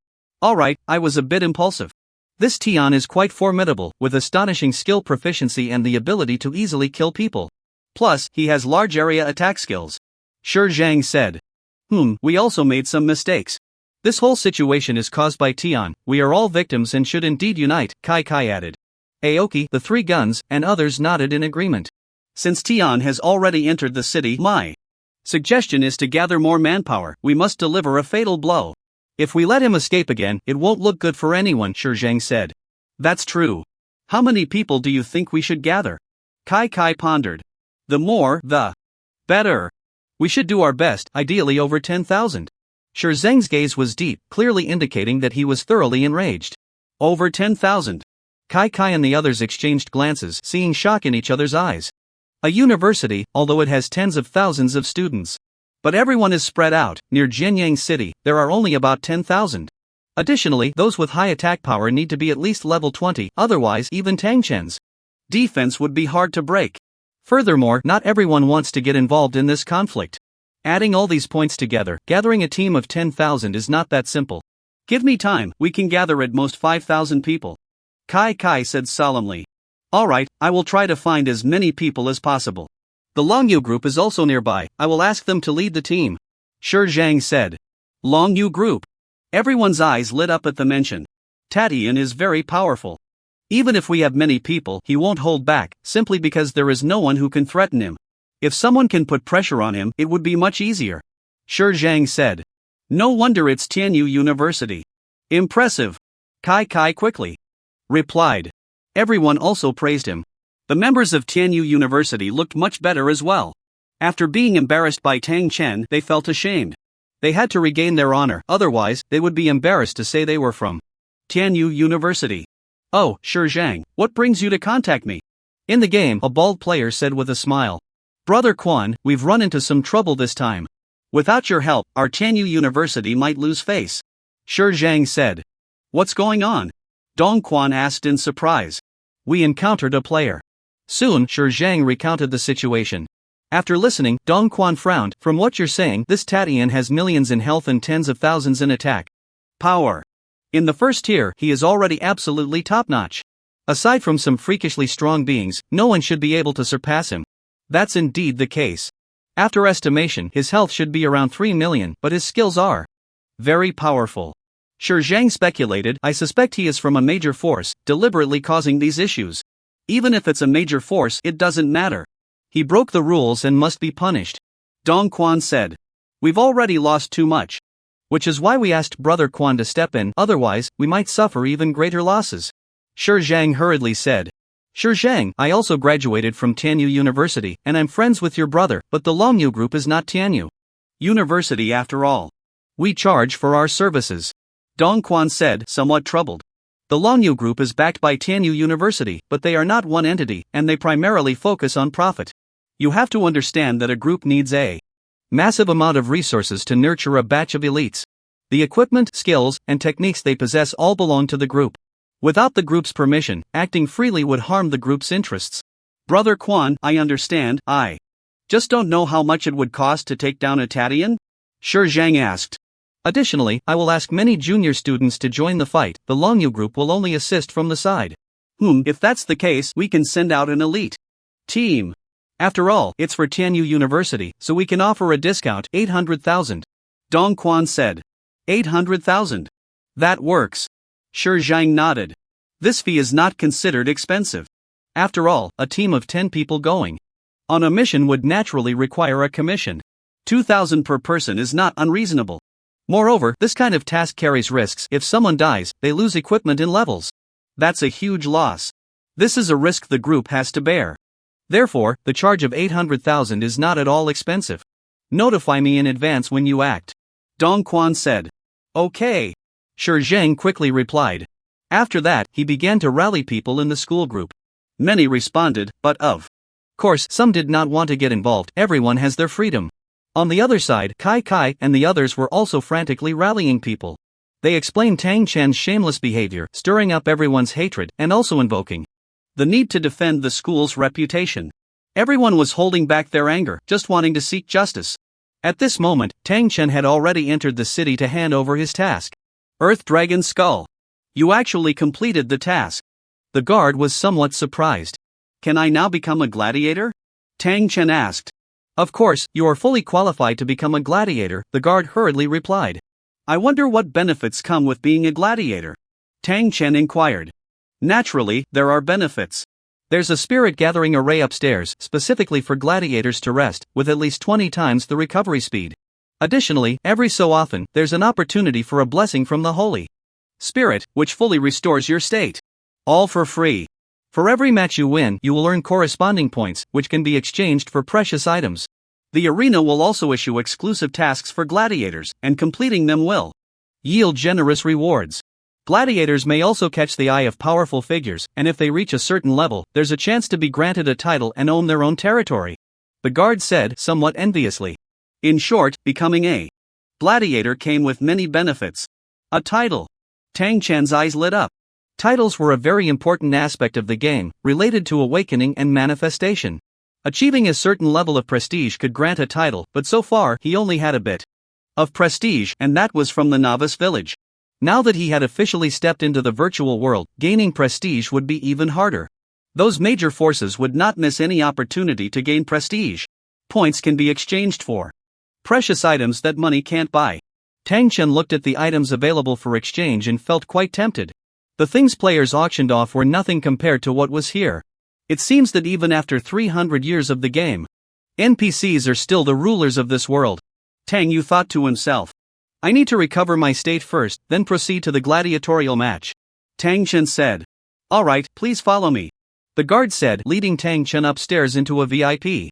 Alright, I was a bit impulsive. This Tian is quite formidable, with astonishing skill proficiency and the ability to easily kill people. Plus, he has large area attack skills. Shi Zhang said. We also made some mistakes. This whole situation is caused by Tian, we are all victims and should indeed unite, Kai added. Aoki, the 3 guns, and others nodded in agreement. Since Tian has already entered the city, my suggestion is to gather more manpower, we must deliver a fatal blow. If we let him escape again, it won't look good for anyone, Shi Zhang said. That's true. How many people do you think we should gather? Kai pondered. The more, the better. We should do our best, ideally over 10,000. Shi Zhang's gaze was deep, clearly indicating that he was thoroughly enraged. Over 10,000. Kai and the others exchanged glances, seeing shock in each other's eyes. A university, although it has tens of thousands of students. But everyone is spread out, near Jianyang City, there are only about 10,000. Additionally, those with high attack power need to be at least level 20, otherwise even Tang Chen's defense would be hard to break. Furthermore, not everyone wants to get involved in this conflict. Adding all these points together, gathering a team of 10,000 is not that simple. Give me time, we can gather at most 5,000 people. Kai said solemnly. Alright, I will try to find as many people as possible. The Longyu group is also nearby, I will ask them to lead the team. Shi Zhang said. Longyu group. Everyone's eyes lit up at the mention. Tatian is very powerful. Even if we have many people, he won't hold back, simply because there is no one who can threaten him. If someone can put pressure on him, it would be much easier. Shi Zhang said. No wonder it's Tianyu University. Impressive. Kai quickly replied. Everyone also praised him. The members of Tianyu University looked much better as well. After being embarrassed by Tang Chen, they felt ashamed. They had to regain their honor, otherwise, they would be embarrassed to say they were from Tianyu University. Oh, Shi Zhang, what brings you to contact me? In the game, a bald player said with a smile. Brother Quan, we've run into some trouble this time. Without your help, our Tianyu University might lose face. Shi Zhang said. What's going on? Dong Quan asked in surprise. We encountered a player. Soon, Shi Zhang recounted the situation. After listening, Dong Quan frowned. From what you're saying, this Tatian has millions in health and tens of thousands in attack power. In the first tier, he is already absolutely top-notch. Aside from some freakishly strong beings, no one should be able to surpass him. That's indeed the case. After estimation, his health should be around 3 million, but his skills are very powerful. Shi Zhang speculated, I suspect he is from a major force, deliberately causing these issues. Even if it's a major force, it doesn't matter. He broke the rules and must be punished. Dong Quan said. We've already lost too much. Which is why we asked Brother Quan to step in, otherwise, we might suffer even greater losses. Shi Zhang hurriedly said. Shi Zhang, I also graduated from Tianyu University, and I'm friends with your brother, but the Longyu group is not Tianyu University after all. We charge for our services. Dong Quan said, somewhat troubled. The Longyu group is backed by Tianyu University, but they are not one entity, and they primarily focus on profit. You have to understand that a group needs a massive amount of resources to nurture a batch of elites. The equipment, skills, and techniques they possess all belong to the group. Without the group's permission, acting freely would harm the group's interests. Brother Quan, I understand, I just don't know how much it would cost to take down a Tatian? Shi Zhang asked. Additionally, I will ask many junior students to join the fight, the Longyu group will only assist from the side. If that's the case, we can send out an elite team. After all, it's for Tianyu University, so we can offer a discount, 800,000. Dong Quan said. 800,000. That works. Shi Zhang nodded. This fee is not considered expensive. After all, a team of 10 people going on a mission would naturally require a commission. 2,000 per person is not unreasonable. Moreover, this kind of task carries risks. If someone dies, they lose equipment and levels. That's a huge loss. This is a risk the group has to bear. Therefore, the charge of 800,000 is not at all expensive. Notify me in advance when you act. Dong Quan said. Okay. Shi Zhang quickly replied. After that, he began to rally people in the school group. Many responded, but of course, some did not want to get involved. Everyone has their freedom. On the other side, Kai and the others were also frantically rallying people. They explained Tang Chen's shameless behavior, stirring up everyone's hatred, and also invoking the need to defend the school's reputation. Everyone was holding back their anger, just wanting to seek justice. At this moment, Tang Chen had already entered the city to hand over his task. Earth Dragon Skull. You actually completed the task. The guard was somewhat surprised. Can I now become a gladiator? Tang Chen asked. Of course, you are fully qualified to become a gladiator, the guard hurriedly replied. I wonder what benefits come with being a gladiator? Tang Chen inquired. Naturally, there are benefits. There's a spirit gathering array upstairs, specifically for gladiators to rest, with at least 20 times the recovery speed. Additionally, every so often, there's an opportunity for a blessing from the Holy Spirit, which fully restores your state. All for free. For every match you win, you will earn corresponding points, which can be exchanged for precious items. The arena will also issue exclusive tasks for gladiators, and completing them will yield generous rewards. Gladiators may also catch the eye of powerful figures, and if they reach a certain level, there's a chance to be granted a title and own their own territory. The guard said, somewhat enviously. In short, becoming a gladiator came with many benefits. A title. Tang Chen's eyes lit up. Titles were a very important aspect of the game, related to awakening and manifestation. Achieving a certain level of prestige could grant a title, but so far he only had a bit of prestige, and that was from the novice village. Now that he had officially stepped into the virtual world, gaining prestige would be even harder. Those major forces would not miss any opportunity to gain prestige. Points can be exchanged for precious items that money can't buy. Tang Chen looked at the items available for exchange and felt quite tempted. The things players auctioned off were nothing compared to what was here. It seems that even after 300 years of the game, NPCs are still the rulers of this world. Tang Yu thought to himself. I need to recover my state first, then proceed to the gladiatorial match. Tang Chen said. Alright, please follow me. The guard said, leading Tang Chen upstairs into a VIP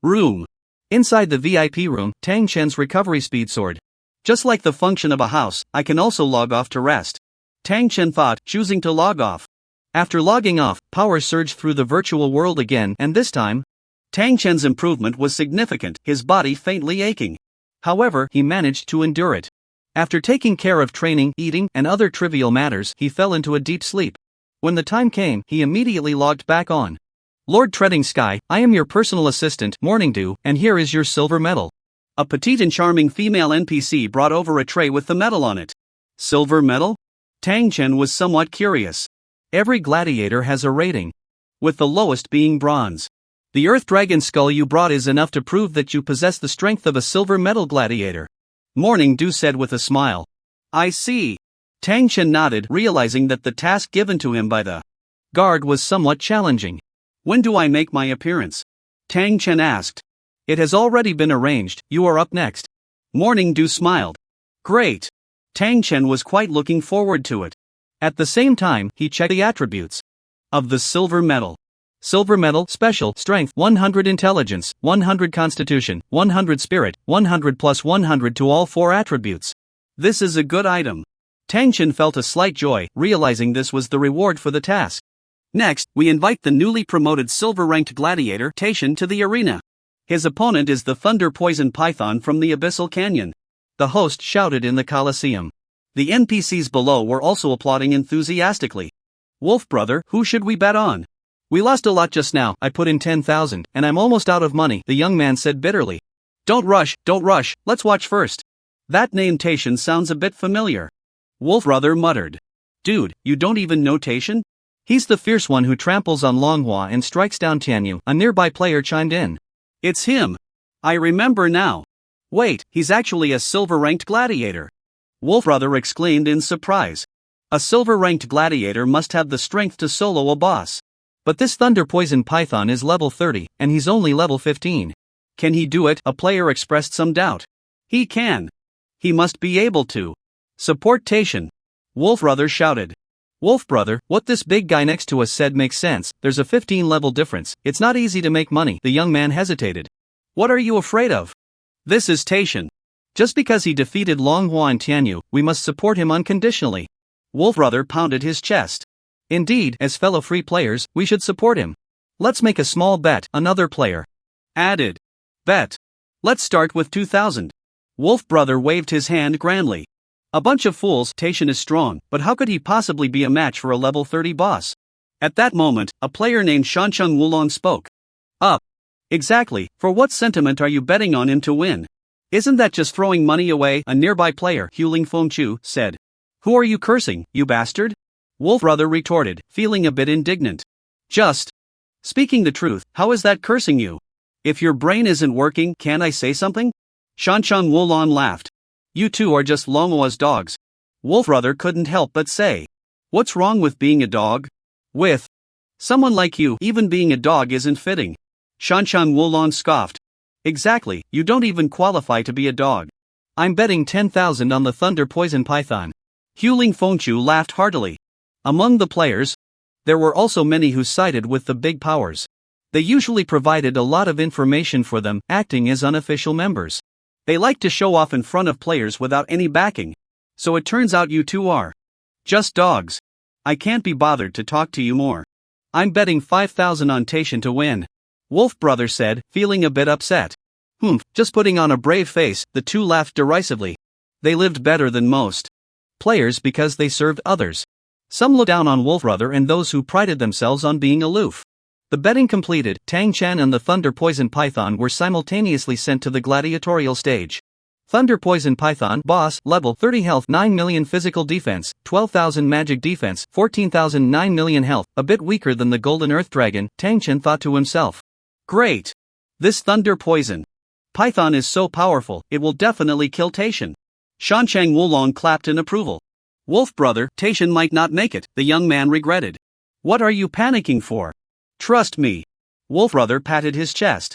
room. Inside the VIP room, Tang Chen's recovery speed soared. Just like the function of a house, I can also log off to rest. Tang Chen thought, choosing to log off. After logging off, power surged through the virtual world again, and this time, Tang Chen's improvement was significant, his body faintly aching. However, he managed to endure it. After taking care of training, eating, and other trivial matters, he fell into a deep sleep. When the time came, he immediately logged back on. Lord Treading Sky, I am your personal assistant, Morning Dew, and here is your silver medal. A petite and charming female NPC brought over a tray with the medal on it. Silver medal? Tang Chen was somewhat curious. Every gladiator has a rating, with the lowest being bronze. The Earth Dragon skull you brought is enough to prove that you possess the strength of a silver medal gladiator. Morning Dew said with a smile. I see. Tang Chen nodded, realizing that the task given to him by the guard was somewhat challenging. When do I make my appearance? Tang Chen asked. It has already been arranged, you are up next. Morning Dew smiled. Great. Tang Chen was quite looking forward to it. At the same time, he checked the attributes of the silver medal. Silver medal, special, strength, 100 intelligence, 100 constitution, 100 spirit, 100 plus 100 to all 4 attributes. This is a good item. Tang Chen felt a slight joy, realizing this was the reward for the task. Next, we invite the newly promoted silver-ranked gladiator, Taishan, to the arena. His opponent is the Thunder Poison Python from the Abyssal Canyon. The host shouted in the Colosseum. The NPCs below were also applauding enthusiastically. Wolf brother, who should we bet on? We lost a lot just now, I put in 10,000, and I'm almost out of money, the young man said bitterly. Don't rush, let's watch first. That name Taishan sounds a bit familiar. Wolf brother muttered. Dude, you don't even know Taishan? He's the fierce one who tramples on Manhwa and strikes down Tianyu, a nearby player chimed in. It's him. I remember now. Wait, he's actually a silver-ranked gladiator. Wolf brother exclaimed in surprise. A silver-ranked gladiator must have the strength to solo a boss. But this Thunder Poison Python is level 30, and he's only level 15. Can he do it? A player expressed some doubt. He can. He must be able to. Support Taishan. Wolf brother shouted. Wolf brother, what this big guy next to us said makes sense, there's a 15 level difference, it's not easy to make money, the young man hesitated. What are you afraid of? This is Taishan. Just because he defeated Longhua and Tianyu, we must support him unconditionally. Wolf brother pounded his chest. Indeed, as fellow free players, we should support him. Let's make a small bet, another player added. Bet. Let's start with 2,000. Wolf brother waved his hand grandly. A bunch of fools, Taishan is strong, but how could he possibly be a match for a level 30 boss? At that moment, a player named Shancheng Wulong spoke. Up. Exactly, for what sentiment are you betting on him to win? Isn't that just throwing money away? A nearby player, Huling Fengchu, said. Who are you cursing, you bastard? Wolf brother retorted, feeling a bit indignant. Just speaking the truth, how is that cursing you? If your brain isn't working, can't I say something? Shancheng Wulong laughed. You two are just Longhua's dogs. Wolf brother couldn't help but say. What's wrong with being a dog? With someone like you, even being a dog isn't fitting. Shancheng Wulong scoffed. Exactly, you don't even qualify to be a dog. I'm betting 10,000 on the Thunder Poison Python. Huling Fengchu laughed heartily. Among the players, there were also many who sided with the big powers. They usually provided a lot of information for them, acting as unofficial members. They like to show off in front of players without any backing. So it turns out you two are just dogs. I can't be bothered to talk to you more. I'm betting 5,000 on Taishan to win. Wolf brother said, feeling a bit upset. Just putting on a brave face, the two laughed derisively. They lived better than most players because they served others. Some looked down on Wolf brother and those who prided themselves on being aloof. The betting completed, Tang Chen and the Thunder Poison Python were simultaneously sent to the gladiatorial stage. Thunder Poison Python, boss, level 30 health, 9 million physical defense, 12,000 magic defense, 14,000 9 million health, a bit weaker than the Golden Earth Dragon, Tang Chen thought to himself. Great! This Thunder Poison Python is so powerful, it will definitely kill Taishan. Shanchang Wulong clapped in approval. Wolf brother, Taishan might not make it, the young man regretted. What are you panicking for? Trust me. Wolf brother patted his chest.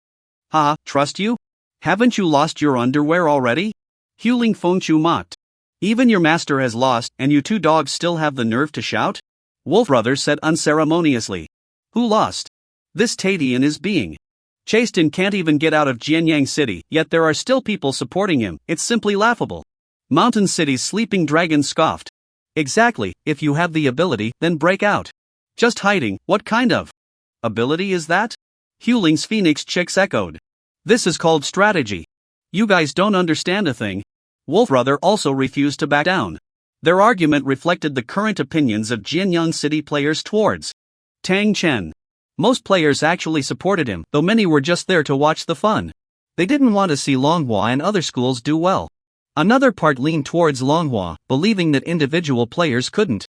Ha, trust you? Haven't you lost your underwear already? Huling Fengchu mocked. Even your master has lost, and you two dogs still have the nerve to shout? Wolf brother said unceremoniously. Who lost? This Tadian is being chased and can't even get out of Jianyang City, yet there are still people supporting him, it's simply laughable. Mountain City's sleeping dragon scoffed. Exactly, if you have the ability, then break out. Just hiding, what kind of ability is that? Huling's Phoenix chicks echoed. This is called strategy. You guys don't understand a thing. Wolf brother also refused to back down. Their argument reflected the current opinions of Jianyang City players towards Tang Chen. Most players actually supported him, though many were just there to watch the fun. They didn't want to see Longhua and other schools do well. Another part leaned towards Longhua, believing that individual players couldn't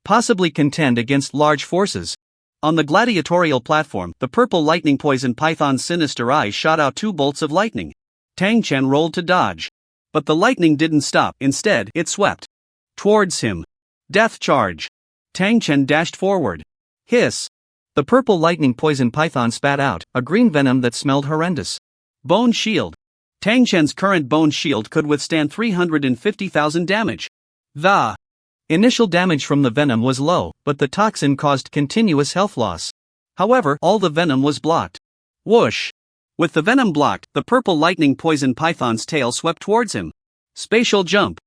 possibly contend against large forces. On the gladiatorial platform, the purple lightning poison python's sinister eyes shot out 2 bolts of lightning. Tang Chen rolled to dodge. But the lightning didn't stop, instead, it swept towards him. Death charge. Tang Chen dashed forward. Hiss. The purple lightning poison python spat out, a green venom that smelled horrendous. Bone shield. Tang Chen's current bone shield could withstand 350,000 damage. The initial damage from the venom was low, but the toxin caused continuous health loss. However, all the venom was blocked. Whoosh! With the venom blocked, the purple lightning poison python's tail swept towards him. Spatial jump.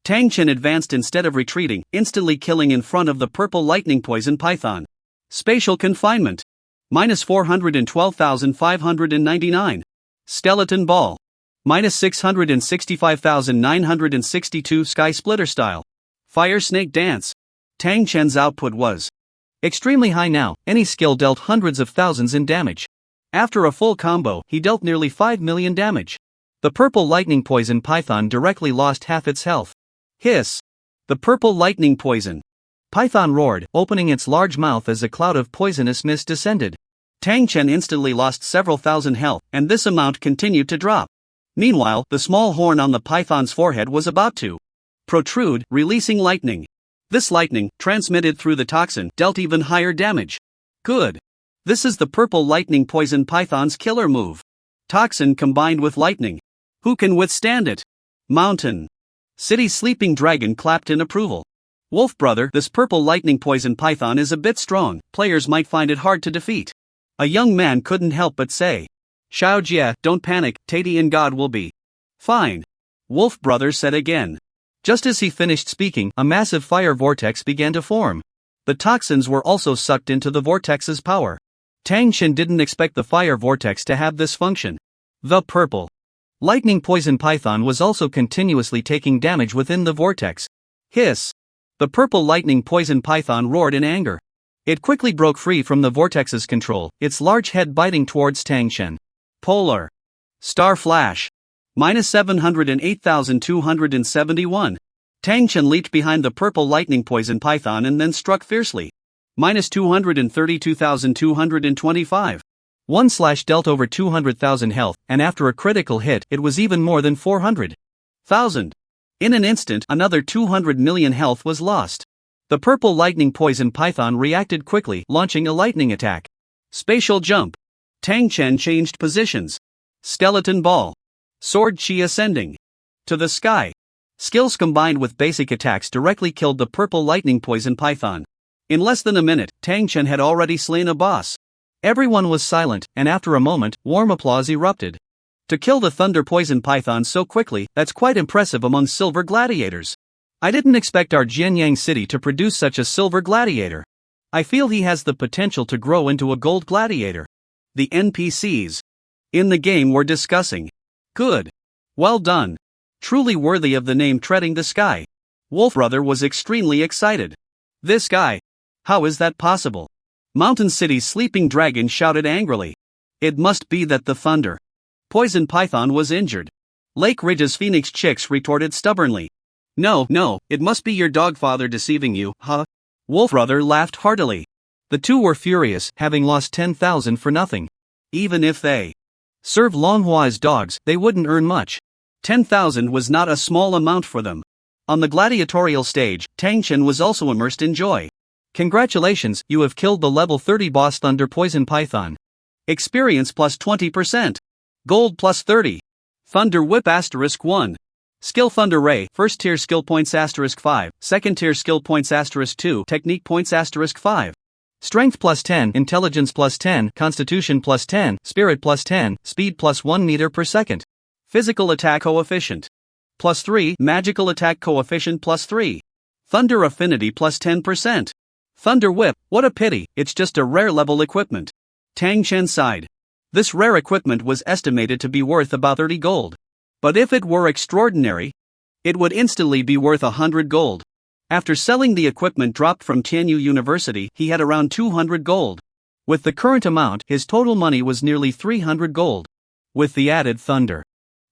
Tang Chen advanced instead of retreating, instantly killing in front of the purple lightning poison python. Spatial confinement. Minus 412,599. Skeleton ball. Minus 665,962 sky splitter style. Fire snake dance. Tang Chen's output was extremely high now, any skill dealt hundreds of thousands in damage. After a full combo, he dealt nearly 5 million damage. The purple lightning poison python directly lost half its health. Hiss. The purple lightning poison python roared, opening its large mouth as a cloud of poisonous mist descended. Tang Chen instantly lost several thousand health, and this amount continued to drop. Meanwhile, the small horn on the python's forehead was about to protrude, releasing lightning. This lightning, transmitted through the toxin, dealt even higher damage. Good. This is the purple lightning poison python's killer move. Toxin combined with lightning. Who can withstand it? Mountain City's sleeping dragon clapped in approval. Wolf brother, this purple lightning poison python is a bit strong, players might find it hard to defeat. A young man couldn't help but say. Xiao Jie, don't panic, Tadian God will be fine. Wolf brother said again. Just as he finished speaking, a massive fire vortex began to form. The toxins were also sucked into the vortex's power. Tang Chen didn't expect the fire vortex to have this function. The purple lightning poison python was also continuously taking damage within the vortex. Hiss. The purple lightning poison python roared in anger. It quickly broke free from the vortex's control, its large head biting towards Tang Chen. Polar Star Flash. Minus 708,271. Tang Chen leaped behind the purple lightning poison python and then struck fiercely. Minus 232,225. One slash dealt over 200,000 health, and after a critical hit, it was even more than 400,000. In an instant, another 200 million health was lost. The purple lightning poison python reacted quickly, launching a lightning attack. Spatial jump. Tang Chen changed positions. Skeleton ball. Sword chi ascending to the sky. Skills combined with basic attacks directly killed the purple lightning poison python. In less than a minute, Tang Chen had already slain a boss. Everyone was silent, and after a moment, warm applause erupted. To kill the thunder poison python so quickly, that's quite impressive among silver gladiators. I didn't expect our Jianyang City to produce such a silver gladiator. I feel he has the potential to grow into a gold gladiator. The NPCs in the game were discussing. Good. Well done. Truly worthy of the name treading the sky. Wolf brother was extremely excited. This guy. How is that possible? Mountain City's sleeping dragon shouted angrily. It must be that the thunder. Poison python was injured. Lake Ridge's phoenix chicks retorted stubbornly. No, it must be your dogfather deceiving you, huh? Wolfbrother laughed heartily. The two were furious, having lost 10,000 for nothing. Even if they served Longhua as dogs, they wouldn't earn much. 10,000 was not a small amount for them. On the gladiatorial stage, Tang Chen was also immersed in joy. Congratulations, you have killed the level 30 boss Thunder Poison Python. Experience plus 20%. Gold plus 30. Thunder Whip *1. Skill Thunder Ray, first tier skill points *5, second tier skill points *2, technique points *5. Strength plus 10, intelligence plus 10, constitution plus 10, spirit plus 10, speed plus 1 meter per second. Physical attack coefficient plus 3, magical attack coefficient plus 3. Thunder affinity plus 10%. Thunder Whip, what a pity, it's just a rare level equipment. Tang Chen sighed. This rare equipment was estimated to be worth about 30 gold. But if it were extraordinary, it would instantly be worth 100 gold. After selling the equipment dropped from Tianyu University, he had around 200 gold. With the current amount, his total money was nearly 300 gold. With the added Thunder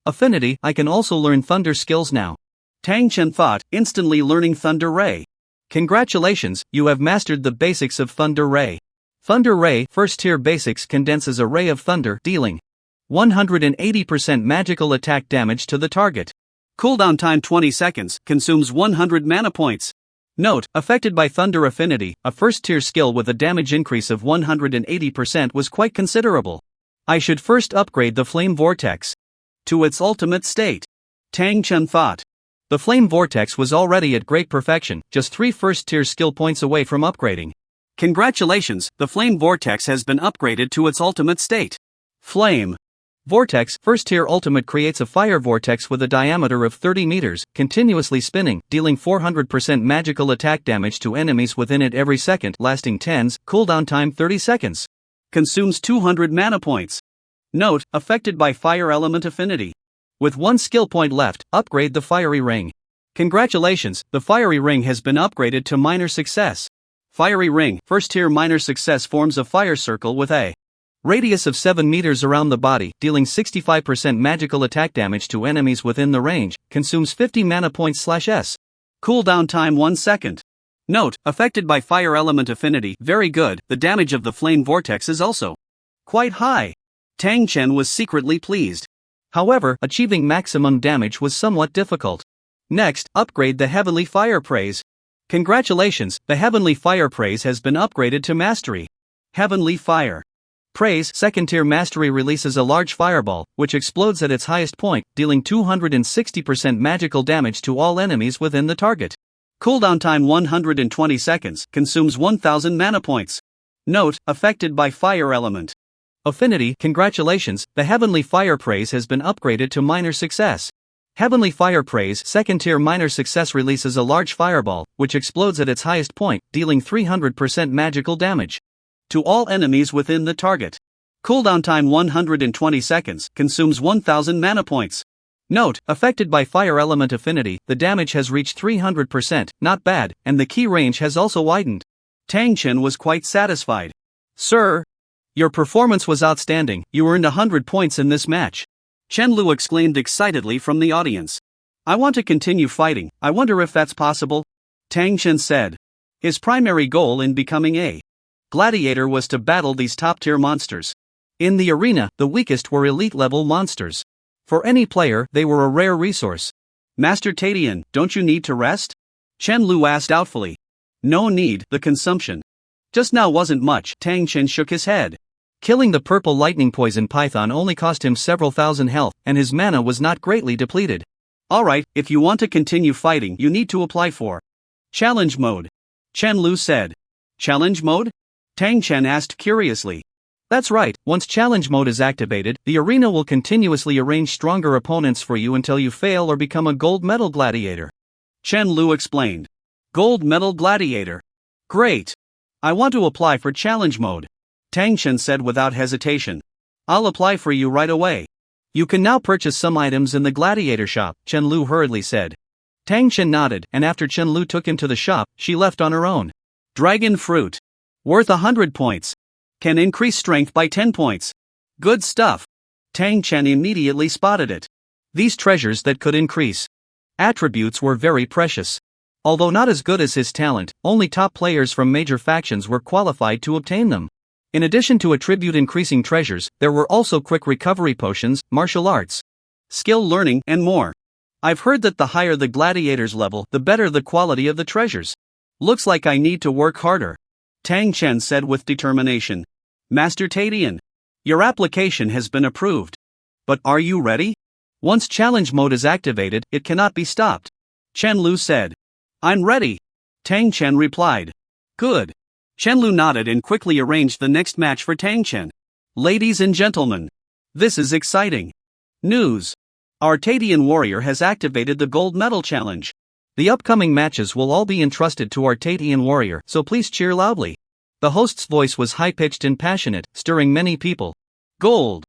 affinity, I can also learn Thunder skills now. Tang Chen thought, instantly learning Thunder Ray. Congratulations, you have mastered the basics of Thunder Ray. Thunder Ray, first tier basics, condenses a ray of thunder, dealing 180% magical attack damage to the target. Cooldown time 20 seconds, consumes 100 mana points. Note, affected by Thunder affinity, a first tier skill with a damage increase of 180% was quite considerable. I should first upgrade the Flame Vortex to its ultimate state. Tang Chen thought. The Flame Vortex was already at great perfection, just 3 first-tier skill points away from upgrading. Congratulations, the Flame Vortex has been upgraded to its ultimate state. Flame Vortex, first-tier ultimate, creates a fire vortex with a diameter of 30 meters, continuously spinning, dealing 400% magical attack damage to enemies within it every second, lasting 10s, cooldown time 30 seconds. Consumes 200 mana points. Note, affected by fire element affinity. With 1 skill point left, upgrade the Fiery Ring. Congratulations, the Fiery Ring has been upgraded to Minor Success. Fiery Ring, first tier Minor Success, forms a fire circle with a radius of 7 meters around the body, dealing 65% magical attack damage to enemies within the range, consumes 50 mana points /s. Cooldown time 1 second. Note, affected by fire element affinity, very good, the damage of the Flame Vortex is also quite high. Tang Chen was secretly pleased. However, achieving maximum damage was somewhat difficult. Next, upgrade the Heavenly Fire Praise. Congratulations, the Heavenly Fire Praise has been upgraded to Mastery. Heavenly Fire Praise, second tier mastery, releases a large fireball, which explodes at its highest point, dealing 260% magical damage to all enemies within the target. Cooldown time 120 seconds, consumes 1000 mana points. Note, affected by fire element affinity. Congratulations, the Heavenly Fire Praise has been upgraded to Minor Success. Heavenly Fire Praise, second tier Minor Success, releases a large fireball, which explodes at its highest point, dealing 300% magical damage to all enemies within the target. Cooldown time 120 seconds, consumes 1000 mana points. Note, affected by fire element affinity, the damage has reached 300%, not bad, and the key range has also widened. Tang Chen was quite satisfied. Sir, your performance was outstanding, you earned 100 points in this match. Chen Lu exclaimed excitedly from the audience. I want to continue fighting, I wonder if that's possible? Tang Chen said. His primary goal in becoming a gladiator was to battle these top-tier monsters. In the arena, the weakest were elite-level monsters. For any player, they were a rare resource. Master Tadian, don't you need to rest? Chen Lu asked doubtfully. No need, the consumption just now wasn't much. Tang Chen shook his head. Killing the purple lightning poison python only cost him several thousand health, and his mana was not greatly depleted. Alright, if you want to continue fighting, you need to apply for challenge mode. Chen Lu said. Challenge mode? Tang Chen asked curiously. That's right, once challenge mode is activated, the arena will continuously arrange stronger opponents for you until you fail or become a gold medal gladiator. Chen Lu explained. Gold medal gladiator. Great. I want to apply for challenge mode. Tang Chen said without hesitation. I'll apply for you right away. You can now purchase some items in the gladiator shop, Chen Lu hurriedly said. Tang Chen nodded, and after Chen Lu took him to the shop, she left on her own. Dragon fruit. Worth 100 points. Can increase strength by 10 points. Good stuff. Tang Chen immediately spotted it. These treasures that could increase attributes were very precious. Although not as good as his talent, only top players from major factions were qualified to obtain them. In addition to attribute increasing treasures, there were also quick recovery potions, martial arts, skill learning, and more. I've heard that the higher the gladiator's level, the better the quality of the treasures. Looks like I need to work harder, Tang Chen said with determination. Master Tadian, your application has been approved. But are you ready? Once challenge mode is activated, it cannot be stopped, Chen Lu said. I'm ready, Tang Chen replied. Good. Chen Lu nodded and quickly arranged the next match for Tang Chen. Ladies and gentlemen, this is exciting news. Our Tadian warrior has activated the gold medal challenge. The upcoming matches will all be entrusted to our Tadian warrior, so please cheer loudly. The host's voice was high-pitched and passionate, stirring many people. Gold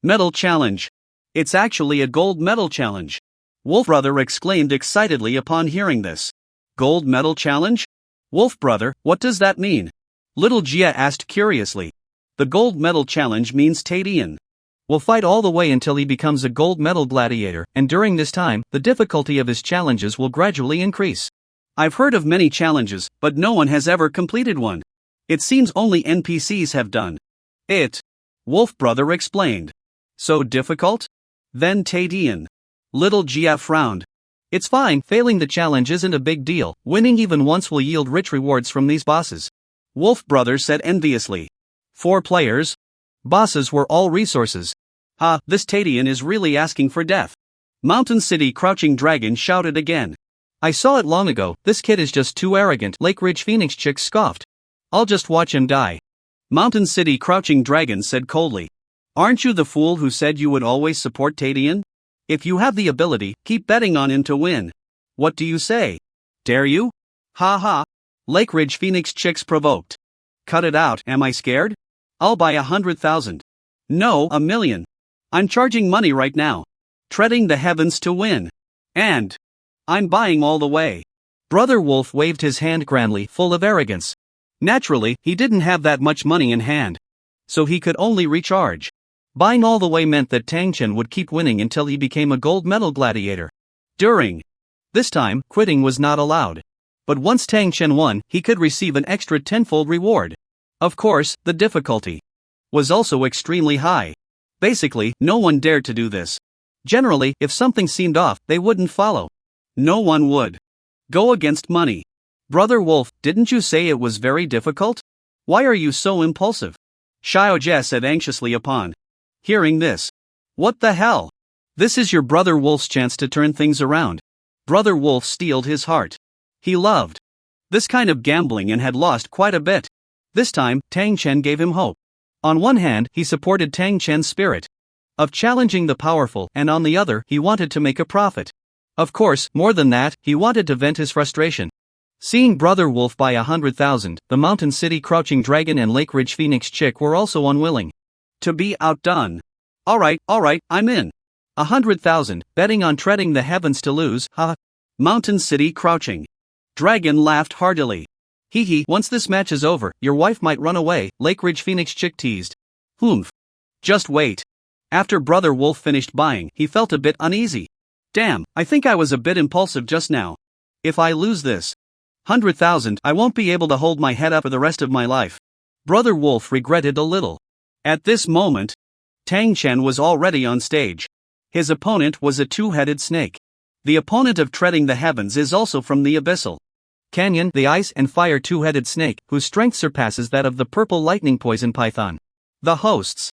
medal challenge. It's actually a gold medal challenge. Wolf Brother exclaimed excitedly upon hearing this. Gold medal challenge? Wolf Brother, what does that mean? Little Jia asked curiously. The gold medal challenge means Tadian will fight all the way until he becomes a gold medal gladiator, and during this time, the difficulty of his challenges will gradually increase. I've heard of many challenges, but no one has ever completed one. It seems only NPCs have done it, Wolf Brother explained. So difficult? Then Tadian. Little Jia frowned. It's fine, failing the challenge isn't a big deal, winning even once will yield rich rewards from these bosses, Wolf Brother said enviously. 4 players? Bosses were all resources. This Tadian is really asking for death. Mountain City Crouching Dragon shouted again. I saw it long ago, this kid is just too arrogant, Lake Ridge Phoenix Chick scoffed. I'll just watch him die. Mountain City Crouching Dragon said coldly. Aren't you the fool who said you would always support Tadian? If you have the ability, keep betting on him to win. What do you say? Dare you? Ha ha. Lake Ridge Phoenix Chicks provoked. Cut it out, am I scared? I'll buy 100,000. No, 1 million. I'm charging money right now. Treading the heavens to win. And I'm buying all the way. Brother Wolf waved his hand grandly, full of arrogance. Naturally, he didn't have that much money in hand. So he could only recharge. Buying all the way meant that Tang Chen would keep winning until he became a gold medal gladiator. During this time, quitting was not allowed. But once Tang Chen won, he could receive an extra 10-fold reward. Of course, the difficulty was also extremely high. Basically, no one dared to do this. Generally, if something seemed off, they wouldn't follow. No one would go against money. Brother Wolf, didn't you say it was very difficult? Why are you so impulsive? Xiao Jie said anxiously upon hearing this. What the hell? This is your Brother Wolf's chance to turn things around. Brother Wolf steeled his heart. He loved this kind of gambling and had lost quite a bit. This time, Tang Chen gave him hope. On one hand, he supported Tang Chen's spirit of challenging the powerful, and on the other, he wanted to make a profit. Of course, more than that, he wanted to vent his frustration. Seeing Brother Wolf buy 100,000, the Mountain City Crouching Dragon and Lake Ridge Phoenix Chick were also unwilling to be outdone. Alright, I'm in. 100,000, betting on treading the heavens to lose, ha. Mountain City Crouching Dragon laughed heartily. Hee hee, once this match is over, your wife might run away, Lake Ridge Phoenix Chick teased. Humph. Just wait. After Brother Wolf finished buying, he felt a bit uneasy. Damn, I think I was a bit impulsive just now. If I lose this 100,000, I won't be able to hold my head up for the rest of my life. Brother Wolf regretted a little. At this moment, Tang Chen was already on stage. His opponent was a two-headed snake. The opponent of Treading the Heavens is also from the Abyssal Canyon, the ice and fire two-headed snake, whose strength surpasses that of the purple lightning poison python. The host's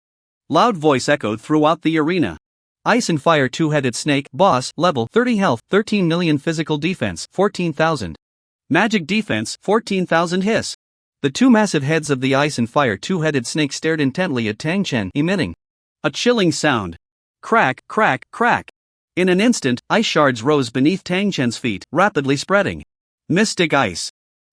loud voice echoed throughout the arena. Ice and fire two-headed snake, boss, level 30 health, 13 million physical defense, 14,000. Magic defense, 14,000 hiss. The two massive heads of the ice and fire two-headed snake stared intently at Tang Chen, emitting a chilling sound. Crack, crack, crack. In an instant, ice shards rose beneath Tang Chen's feet, rapidly spreading. Mystic ice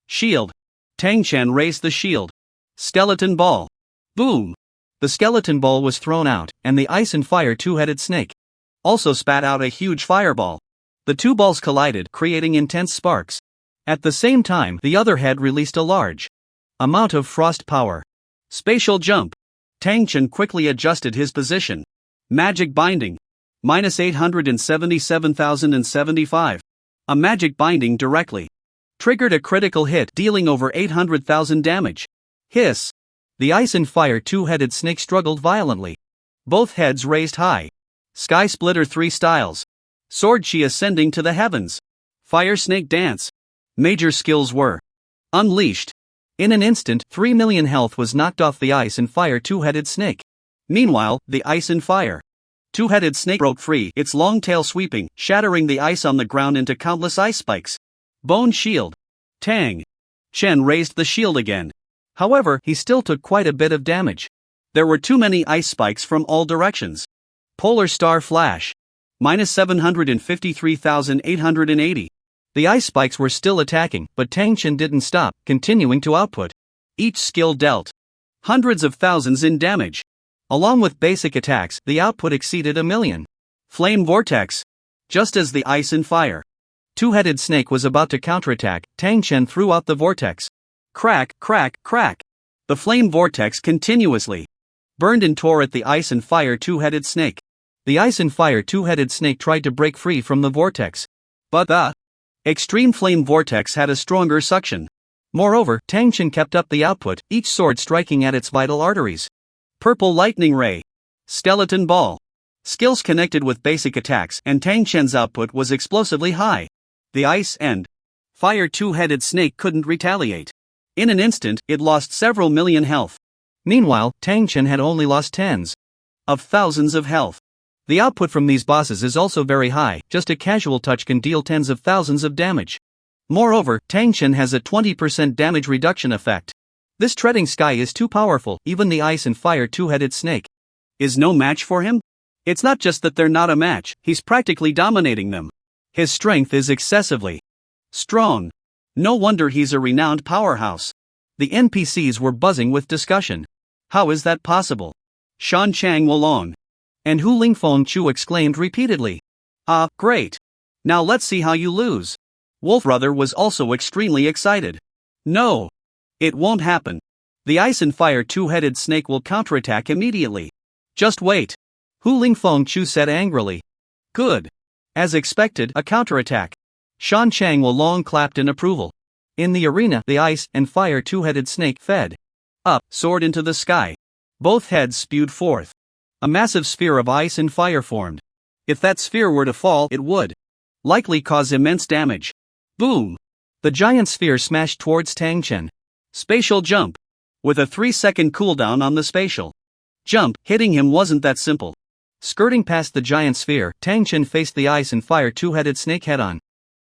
shield. Tang Chen raised the shield. Skeleton ball. Boom. The skeleton ball was thrown out, and the ice and fire two-headed snake also spat out a huge fireball. The two balls collided, creating intense sparks. At the same time, the other head released a large Amount of frost power. Spatial jump. Tang Chen quickly adjusted his position. Magic binding. Minus 877,075. A magic binding directly triggered a critical hit, dealing over 800,000 damage. Hiss. The ice and fire two-headed snake struggled violently. Both heads raised high. Sky Splitter 3 styles. Sword Chi ascending to the heavens. Fire Snake Dance. Major skills were unleashed. In an instant, 3 million health was knocked off the ice and fire two-headed snake. Meanwhile, the ice and fire two-headed snake broke free, its long tail sweeping, shattering the ice on the ground into countless ice spikes. Bone Shield. Tang Chen raised the shield again. However, he still took quite a bit of damage. There were too many ice spikes from all directions. Polar Star Flash. Minus 753,880. The ice spikes were still attacking, but Tang Chen didn't stop, continuing to output. Each skill dealt hundreds of thousands in damage. Along with basic attacks, the output exceeded 1 million. Flame Vortex. Just as the ice and fire two-headed snake was about to counterattack, Tang Chen threw out the vortex. Crack, crack, crack. The flame vortex continuously burned and tore at the ice and fire two-headed snake. The ice and fire two-headed snake tried to break free from the vortex, but the extreme flame vortex had a stronger suction. Moreover, Tang Chen kept up the output, each sword striking at its vital arteries. Purple Lightning Ray. Skeleton Ball. Skills connected with basic attacks, and Tang Chen's output was explosively high. The ice and fire two-headed snake couldn't retaliate. In an instant, it lost several million health. Meanwhile, Tang Chen had only lost tens of thousands of health. The output from these bosses is also very high, just a casual touch can deal tens of thousands of damage. Moreover, Tang Chen has a 20% damage reduction effect. This treading sky is too powerful, even the ice and fire two-headed snake is no match for him? It's not just that they're not a match, he's practically dominating them. His strength is excessively strong. No wonder he's a renowned powerhouse. The NPCs were buzzing with discussion. How is that possible? Shan Chang Wolong and Hu Lingfeng Chu exclaimed repeatedly. Ah, great. Now let's see how you lose. Wolf Brother was also extremely excited. No. It won't happen. The ice and fire two-headed snake will counterattack immediately. Just wait. Hu Lingfeng Chu said angrily. Good. As expected, a counterattack. Shan Chang Wolong clapped in approval. In the arena, the ice and fire two-headed snake fed up, soared into the sky. Both heads spewed forth. A massive sphere of ice and fire formed. If that sphere were to fall, it would likely cause immense damage. Boom! The giant sphere smashed towards Tang Chen. Spatial jump. With a 3-second cooldown on the spatial jump, hitting him wasn't that simple. Skirting past the giant sphere, Tang Chen faced the ice and fire two-headed snake head-on.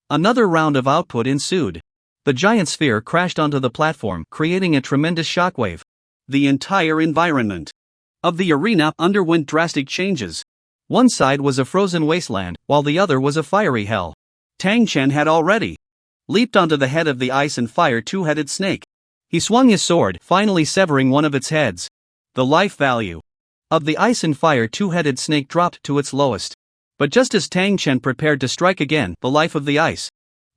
Another round of output ensued. The giant sphere crashed onto the platform, creating a tremendous shockwave. The entire environment of the arena underwent drastic changes. One side was a frozen wasteland, while the other was a fiery hell. Tang Chen had already leaped onto the head of the ice and fire two-headed snake. He swung his sword, finally severing one of its heads. The life value of the ice and fire two-headed snake dropped to its lowest. But just as Tang Chen prepared to strike again, the life of the ice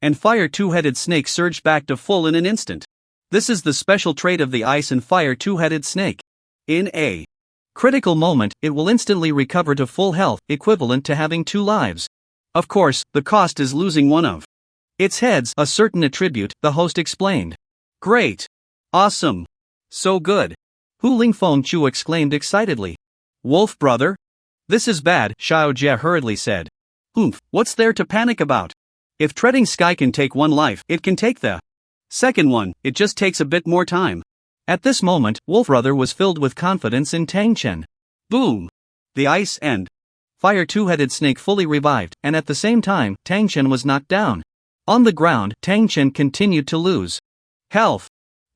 and fire two-headed snake surged back to full in an instant. This is the special trait of the ice and fire two-headed snake. In a critical moment, it will instantly recover to full health, equivalent to having 2 lives. Of course, the cost is losing one of its heads, a certain attribute, the host explained. Great! Awesome! So good! Hu Lingfeng Chu exclaimed excitedly. Wolf Brother? This is bad, Xiao Jie hurriedly said. What's there to panic about? If treading sky can take 1 life, it can take the second one, it just takes a bit more time. At this moment, Wolf Brother was filled with confidence in Tang Chen. Boom! The ice and fire two-headed snake fully revived, and at the same time, Tang Chen was knocked down. On the ground, Tang Chen continued to lose health.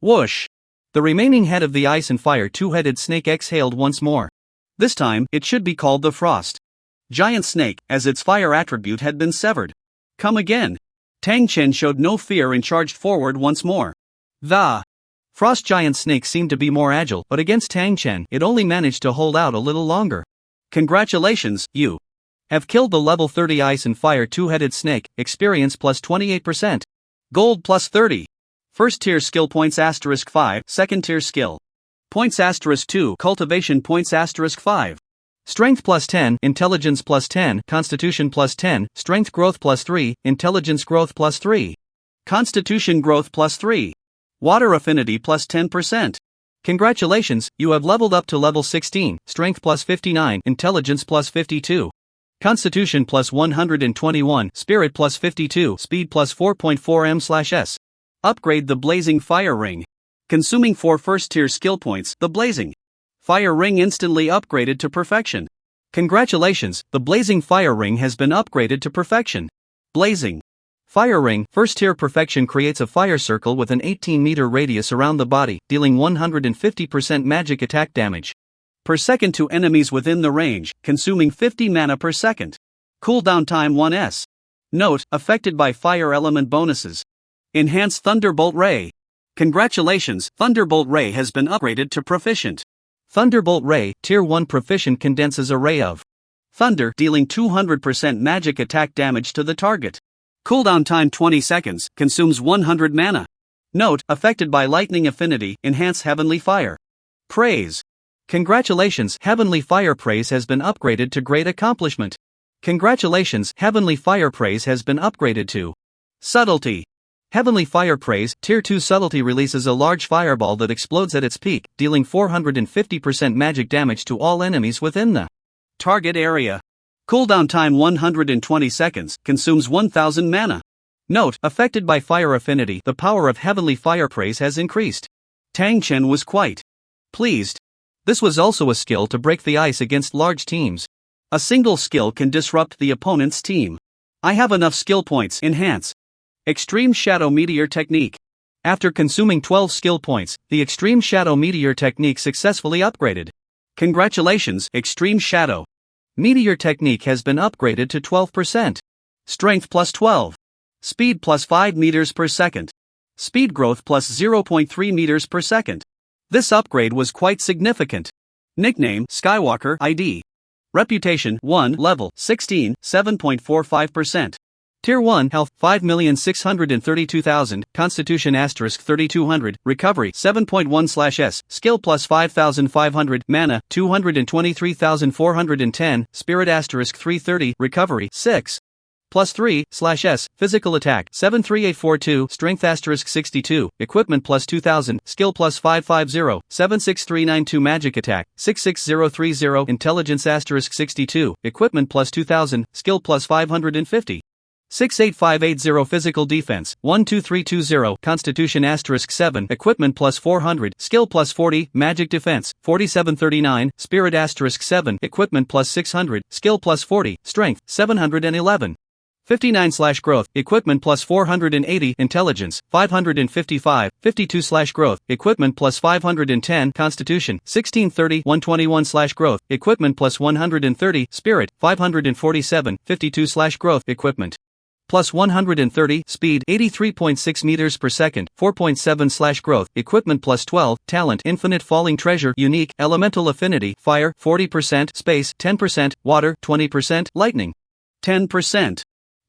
Whoosh! The remaining head of the ice and fire two-headed snake exhaled once more. This time, it should be called the Frost Giant Snake, as its fire attribute had been severed. Come again. Tang Chen showed no fear and charged forward once more. The Frost Giant Snake seemed to be more agile, but against Tang Chen, it only managed to hold out a little longer. Congratulations, you have killed the level 30 ice and fire two-headed snake, experience plus 28%. Gold plus 30. First tier skill points *5, second tier skill points *2, cultivation points *5. Strength plus 10, intelligence plus 10, constitution plus 10, strength growth plus 3, intelligence growth plus 3. Constitution growth plus 3. Water affinity plus 10%. Congratulations, you have leveled up to level 16, strength plus 59, intelligence plus 52. Constitution plus 121, spirit plus 52, speed plus 4.4 m/s. Upgrade the Blazing Fire Ring. Consuming 4 first tier skill points, the Blazing Fire Ring instantly upgraded to perfection. Congratulations, the Blazing Fire Ring has been upgraded to perfection. Blazing Fire Ring, first tier perfection, creates a fire circle with an 18-meter radius around the body, dealing 150% magic attack damage per second to enemies within the range, consuming 50 mana per second. Cooldown time 1s. Note, affected by fire element bonuses. Enhanced Thunderbolt Ray. Congratulations, Thunderbolt Ray has been upgraded to proficient. Thunderbolt Ray, Tier 1 proficient, condenses a ray of thunder, dealing 200% magic attack damage to the target. Cooldown time 20 seconds, consumes 100 mana. Note, affected by lightning affinity, enhance Heavenly Fire Praise. Congratulations, Heavenly Fire Praise has been upgraded to Great Accomplishment. Congratulations, Heavenly Fire Praise has been upgraded to Subtlety. Heavenly Fire Praise, Tier 2 Subtlety releases a large fireball that explodes at its peak, dealing 450% magic damage to all enemies within the target area. Cooldown time 120 seconds, consumes 1000 mana. Note, affected by fire affinity, the power of Heavenly Fire Praise has increased. Tang Chen was quite pleased. This was also a skill to break the ice against large teams. A single skill can disrupt the opponent's team. I have enough skill points. Enhance Extreme Shadow Meteor Technique. After consuming 12 skill points, the Extreme Shadow Meteor Technique successfully upgraded. Congratulations, Extreme Shadow Meteor Technique has been upgraded to 12%. Strength plus 12. Speed plus 5 meters per second. Speed growth plus 0.3 meters per second. This upgrade was quite significant. Nickname, Skywalker ID. Reputation, 1, level, 16, 7.45%. Tier 1 Health 5,632,000, Constitution *3200, Recovery 7.1/s, Skill plus 5,500, Mana 223,410, Spirit *330, Recovery 6 plus 3/s, Physical Attack 73842, Strength *62, Equipment plus 2000, Skill plus 550, 76392, Magic Attack 66030, Intelligence *62, Equipment plus 2000, Skill plus 550. 68580, Physical Defense 12320, Constitution *7, Equipment plus 400, Skill plus 40, Magic Defense 4739, Spirit *7, Equipment plus 600, Skill plus 40, Strength 711. 59/growth, Equipment plus 480, Intelligence 555, 52/growth, Equipment plus 510, Constitution 1630, 121/growth, Equipment plus 130, Spirit 547, 52/growth, Equipment plus 130, speed 83.6 meters per second, 4.7/growth, Equipment plus 12, talent, infinite falling treasure, unique, elemental affinity, fire 40%, space 10%, water 20%, lightning 10%.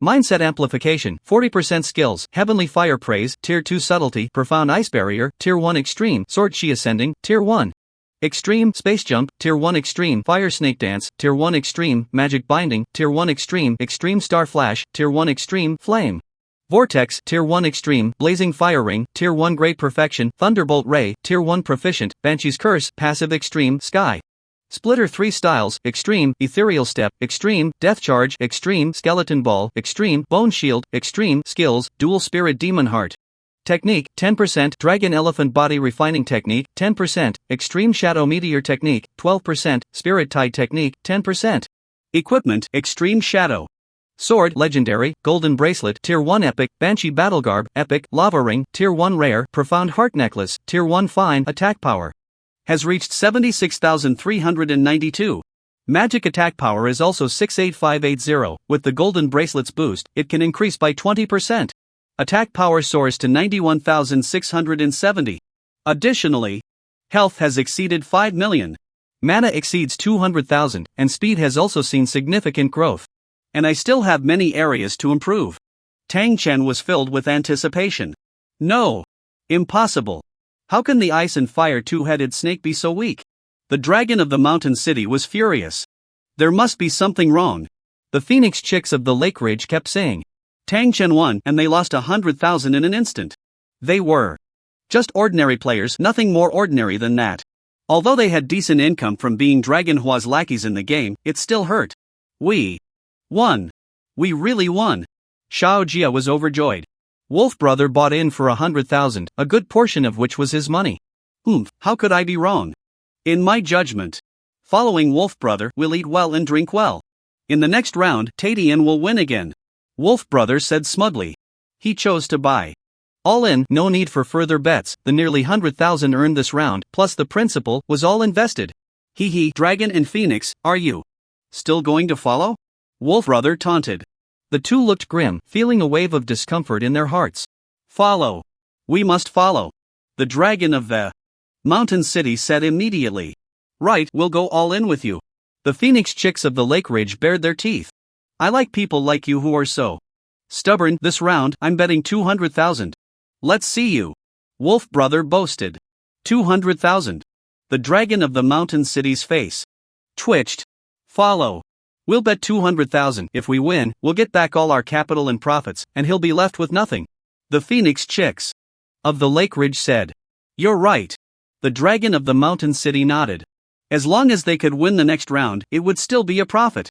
Mindset amplification, 40% skills, Heavenly Fire Praise, Tier 2 Subtlety, Profound Ice Barrier, Tier 1 Extreme, Sword Chi Ascending, Tier 1 Extreme, Space Jump, Tier 1 Extreme, Fire Snake Dance, Tier 1 Extreme, Magic Binding, Tier 1 Extreme, Extreme Star Flash, Tier 1 Extreme, Flame Vortex, Tier 1 Extreme, Blazing Fire Ring, Tier 1 Great Perfection, Thunderbolt Ray, Tier 1 Proficient, Banshee's Curse, Passive Extreme, Sky Splitter 3 styles, Extreme, Ethereal Step, Extreme, Death Charge, Extreme, Skeleton Ball, Extreme, Bone Shield, Extreme, Skills, Dual Spirit Demon Heart. Technique, 10%, Dragon Elephant Body Refining Technique, 10%, Extreme Shadow Meteor Technique, 12%, Spirit Tide Technique, 10%. Equipment, Extreme Shadow Sword, Legendary, Golden Bracelet, Tier 1 Epic, Banshee Battle Garb, Epic, Lava Ring, Tier 1 Rare, Profound Heart Necklace, Tier 1 Fine, Attack Power has reached 76,392. Magic attack power is also 68580, with the Golden Bracelet's boost, it can increase by 20%. Attack power soars to 91,670. Additionally, health has exceeded 5 million. Mana exceeds 200,000, and speed has also seen significant growth. And I still have many areas to improve. Tang Chen was filled with anticipation. No. Impossible. How can the ice and fire two-headed snake be so weak? The dragon of the mountain city was furious. There must be something wrong. The phoenix chicks of the lake ridge kept saying. Tang Chen won and they lost 100,000 in an instant. They were just ordinary players, nothing more ordinary than that. Although they had decent income from being Dragon Hua's lackeys in the game, it still hurt. We won. We really won. Xiao Jia was overjoyed. Wolf Brother bought in for 100,000, a good portion of which was his money. How could I be wrong? In my judgment, following Wolf Brother will eat well and drink well. In the next round, Tadian will win again. Wolf Brother said smugly. He chose to buy. All in, no need for further bets, the nearly 100,000 earned this round, plus the principal, was all invested. Dragon and Phoenix, are you still going to follow? Wolf Brother taunted. The two looked grim, feeling a wave of discomfort in their hearts. Follow. We must follow. The dragon of the mountain city said immediately. Right, we'll go all in with you. The phoenix chicks of the lake ridge bared their teeth. I like people like you who are so stubborn. This round, I'm betting 200,000. Let's see you. Wolf Brother boasted. 200,000. The dragon of the mountain city's face twitched. Follow. We'll bet 200,000. If we win, we'll get back all our capital and profits, and he'll be left with nothing. The phoenix chicks of the lake ridge said. You're right. The dragon of the mountain city nodded. As long as they could win the next round, it would still be a profit.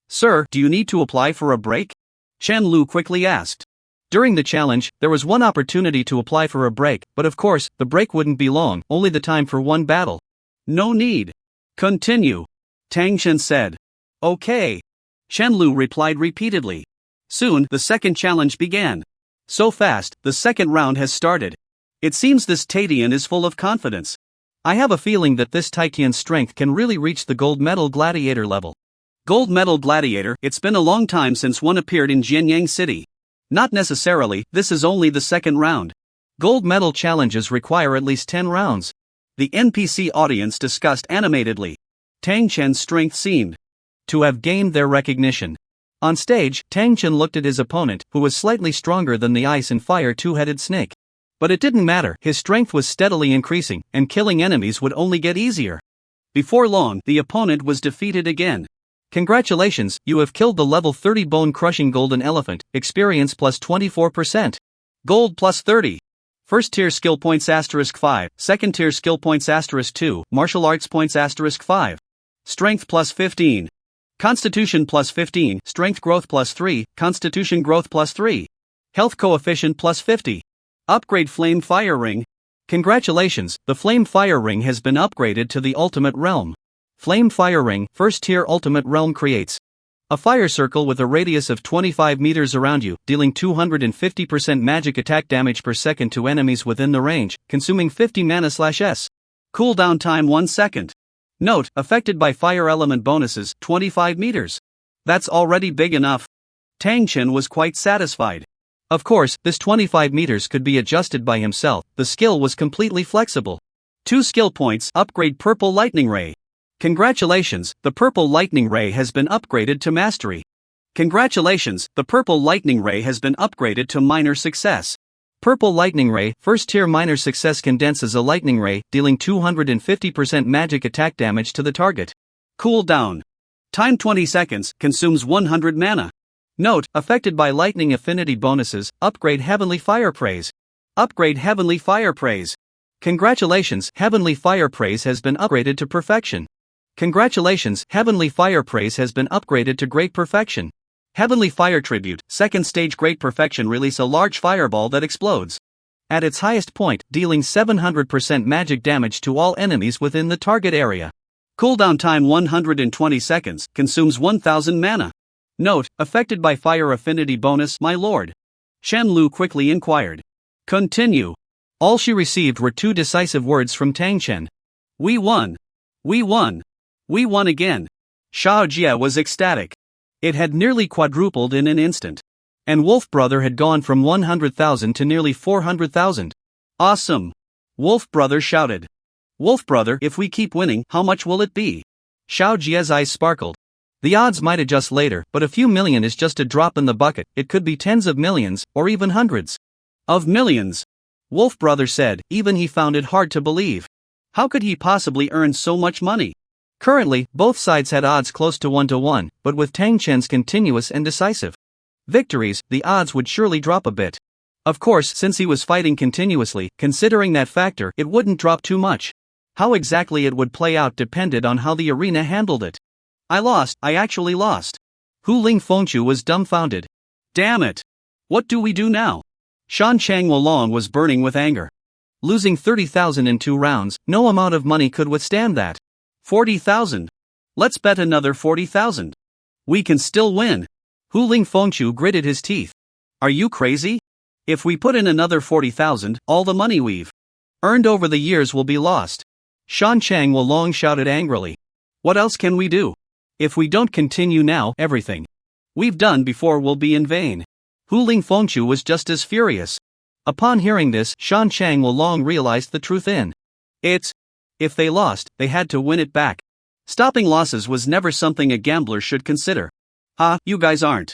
Sir, do you need to apply for a break? Chen Lu quickly asked. During the challenge, there was one opportunity to apply for a break, but of course, the break wouldn't be long, only the time for one battle. No need. Continue. Tang Chen said. Okay. Chen Lu replied repeatedly. Soon, the second challenge began. So fast, the second round has started. It seems this Tadian is full of confidence. I have a feeling that this Titian's strength can really reach the gold medal gladiator level. Gold medal gladiator, it's been a long time since one appeared in Jianyang City. Not necessarily, this is only the second round. Gold medal challenges require at least 10 rounds. The NPC audience discussed animatedly. Tang Chen's strength seemed to have gained their recognition. On stage, Tang Chen looked at his opponent, who was slightly stronger than the ice and fire two-headed snake. But it didn't matter, his strength was steadily increasing, and killing enemies would only get easier. Before long, the opponent was defeated again. Congratulations, you have killed the level 30 bone-crushing golden elephant, experience plus 24%. Gold plus 30. First tier skill points *5, second tier skill points *2, martial arts points *5. Strength plus 15. Constitution plus 15, strength growth plus 3, constitution growth plus 3. Health coefficient plus 50. Upgrade Flame Fire Ring. Congratulations, the Flame Fire Ring has been upgraded to the Ultimate Realm. Flame Fire Ring, first tier Ultimate Realm creates a fire circle with a radius of 25 meters around you, dealing 250% magic attack damage per second to enemies within the range, consuming 50 mana/s. Cooldown time 1 second. Note, affected by fire element bonuses, 25 meters. That's already big enough. Tang Chen was quite satisfied. Of course, this 25 meters could be adjusted by himself, the skill was completely flexible. 2 skill points, upgrade Purple Lightning Ray. Congratulations, the Purple Lightning Ray has been upgraded to Mastery. Congratulations, the Purple Lightning Ray has been upgraded to Minor Success. Purple Lightning Ray, first tier Minor Success condenses a lightning ray, dealing 250% magic attack damage to the target. Cooldown time 20 seconds, consumes 100 mana. Note, affected by lightning affinity bonuses, upgrade Heavenly Fire Praise. Upgrade Heavenly Fire Praise. Congratulations, Heavenly Fire Praise has been upgraded to Perfection. Congratulations, Heavenly Fire Praise has been upgraded to Great Perfection. Heavenly Fire Tribute, second stage Great Perfection, release a large fireball that explodes at its highest point, dealing 700% magic damage to all enemies within the target area. Cooldown time 120 seconds, consumes 1000 mana. Note, affected by fire affinity bonus, my lord. Chen Lu quickly inquired. Continue. All she received were 2 decisive words from Tang Chen. We won. We won. We won again. Xiao Jia was ecstatic. It had nearly quadrupled in an instant. And Wolf Brother had gone from 100,000 to nearly 400,000. Awesome. Wolf Brother shouted. Wolf Brother, if we keep winning, how much will it be? Xiao Jia's eyes sparkled. The odds might adjust later, but a few million is just a drop in the bucket, it could be tens of millions, or even hundreds of millions. Wolf Brother said, even he found it hard to believe. How could he possibly earn so much money? Currently, both sides had odds close to 1-1, but with Tang Chen's continuous and decisive victories, the odds would surely drop a bit. Of course, since he was fighting continuously, considering that factor, it wouldn't drop too much. How exactly it would play out depended on how the arena handled it. I actually lost. Hu Ling Fengchu was dumbfounded. Damn it! What do we do now? Shan Chang Wolong was burning with anger. Losing 30,000 in 2 rounds, no amount of money could withstand that. 40,000. Let's bet another 40,000. We can still win. Hu Ling Fengchu gritted his teeth. Are you crazy? If we put in another 40,000, all the money we've earned over the years will be lost. Shan Chang Wolong shouted angrily. What else can we do? If we don't continue now, everything we've done before will be in vain. Hu Ling Fengchu was just as furious. Upon hearing this, Shan Chang Wolong realized the truth in it. If they lost, they had to win it back. Stopping losses was never something a gambler should consider. You guys aren't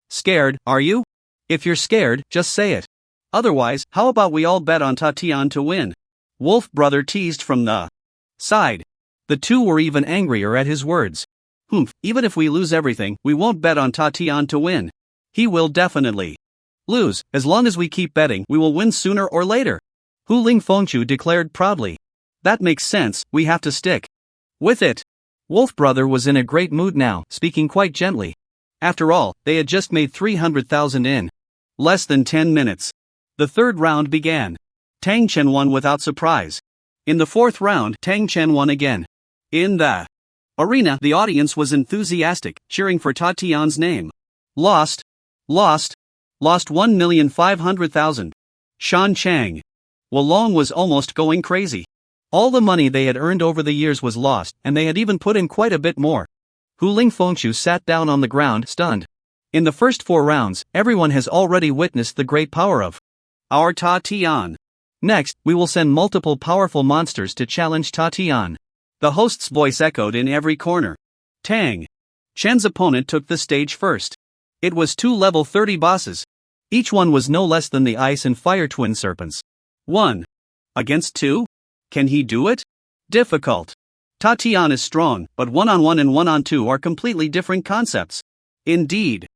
scared, are you? If you're scared, just say it. Otherwise, how about we all bet on Tatian to win? Wolf Brother teased from the side. The two were even angrier at his words. Even if we lose everything, we won't bet on Tatian to win. He will definitely lose. As long as we keep betting, we will win sooner or later. Hu Ling Fengchu declared proudly. That makes sense, we have to stick with it. Wolf Brother was in a great mood now, speaking quite gently. After all, they had just made 300,000 in less than 10 minutes. The third round began. Tang Chen won without surprise. In the fourth round, Tang Chen won again. In the arena, the audience was enthusiastic, cheering for Tatian's name. Lost 1,500,000. Shan Chang Wolong was almost going crazy. All the money they had earned over the years was lost, and they had even put in quite a bit more. Hu Ling Fengchu sat down on the ground, stunned. In the first 4 rounds, everyone has already witnessed the great power of our Tatian. Next, we will send multiple powerful monsters to challenge Tatian. The host's voice echoed in every corner. Tang Chen's opponent took the stage first. It was 2 level 30 bosses. Each one was no less than the Ice and Fire Twin Serpents. 1 against 2? Can he do it? Difficult. Tatian is strong, but 1-on-1 and 1-on-2 are completely different concepts. Indeed.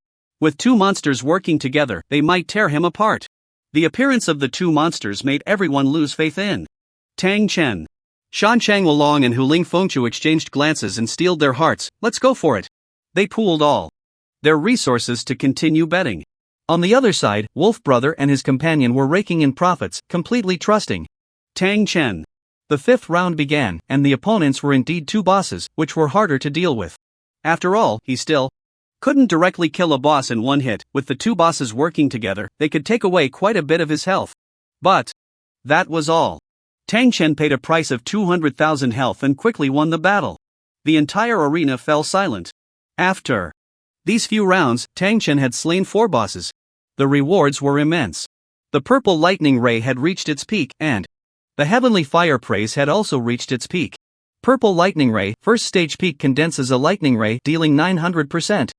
With 2 monsters working together, they might tear him apart. The appearance of the 2 monsters made everyone lose faith in Tang Chen. Shan Chang Wolong and Hu Ling Fengchu exchanged glances and steeled their hearts. Let's go for it. They pooled all their resources to continue betting. On the other side, Wolf Brother and his companion were raking in profits, completely trusting Tang Chen. The 5th round began, and the opponents were indeed 2 bosses, which were harder to deal with. After all, he still couldn't directly kill a boss in one hit. With the 2 bosses working together, they could take away quite a bit of his health. But that was all. Tang Chen paid a price of 200,000 health and quickly won the battle. The entire arena fell silent. After these few rounds, Tang Chen had slain 4 bosses. The rewards were immense. The purple lightning ray had reached its peak, and the heavenly fire praise had also reached its peak. Purple lightning ray, first stage peak, condenses a lightning ray, dealing 900%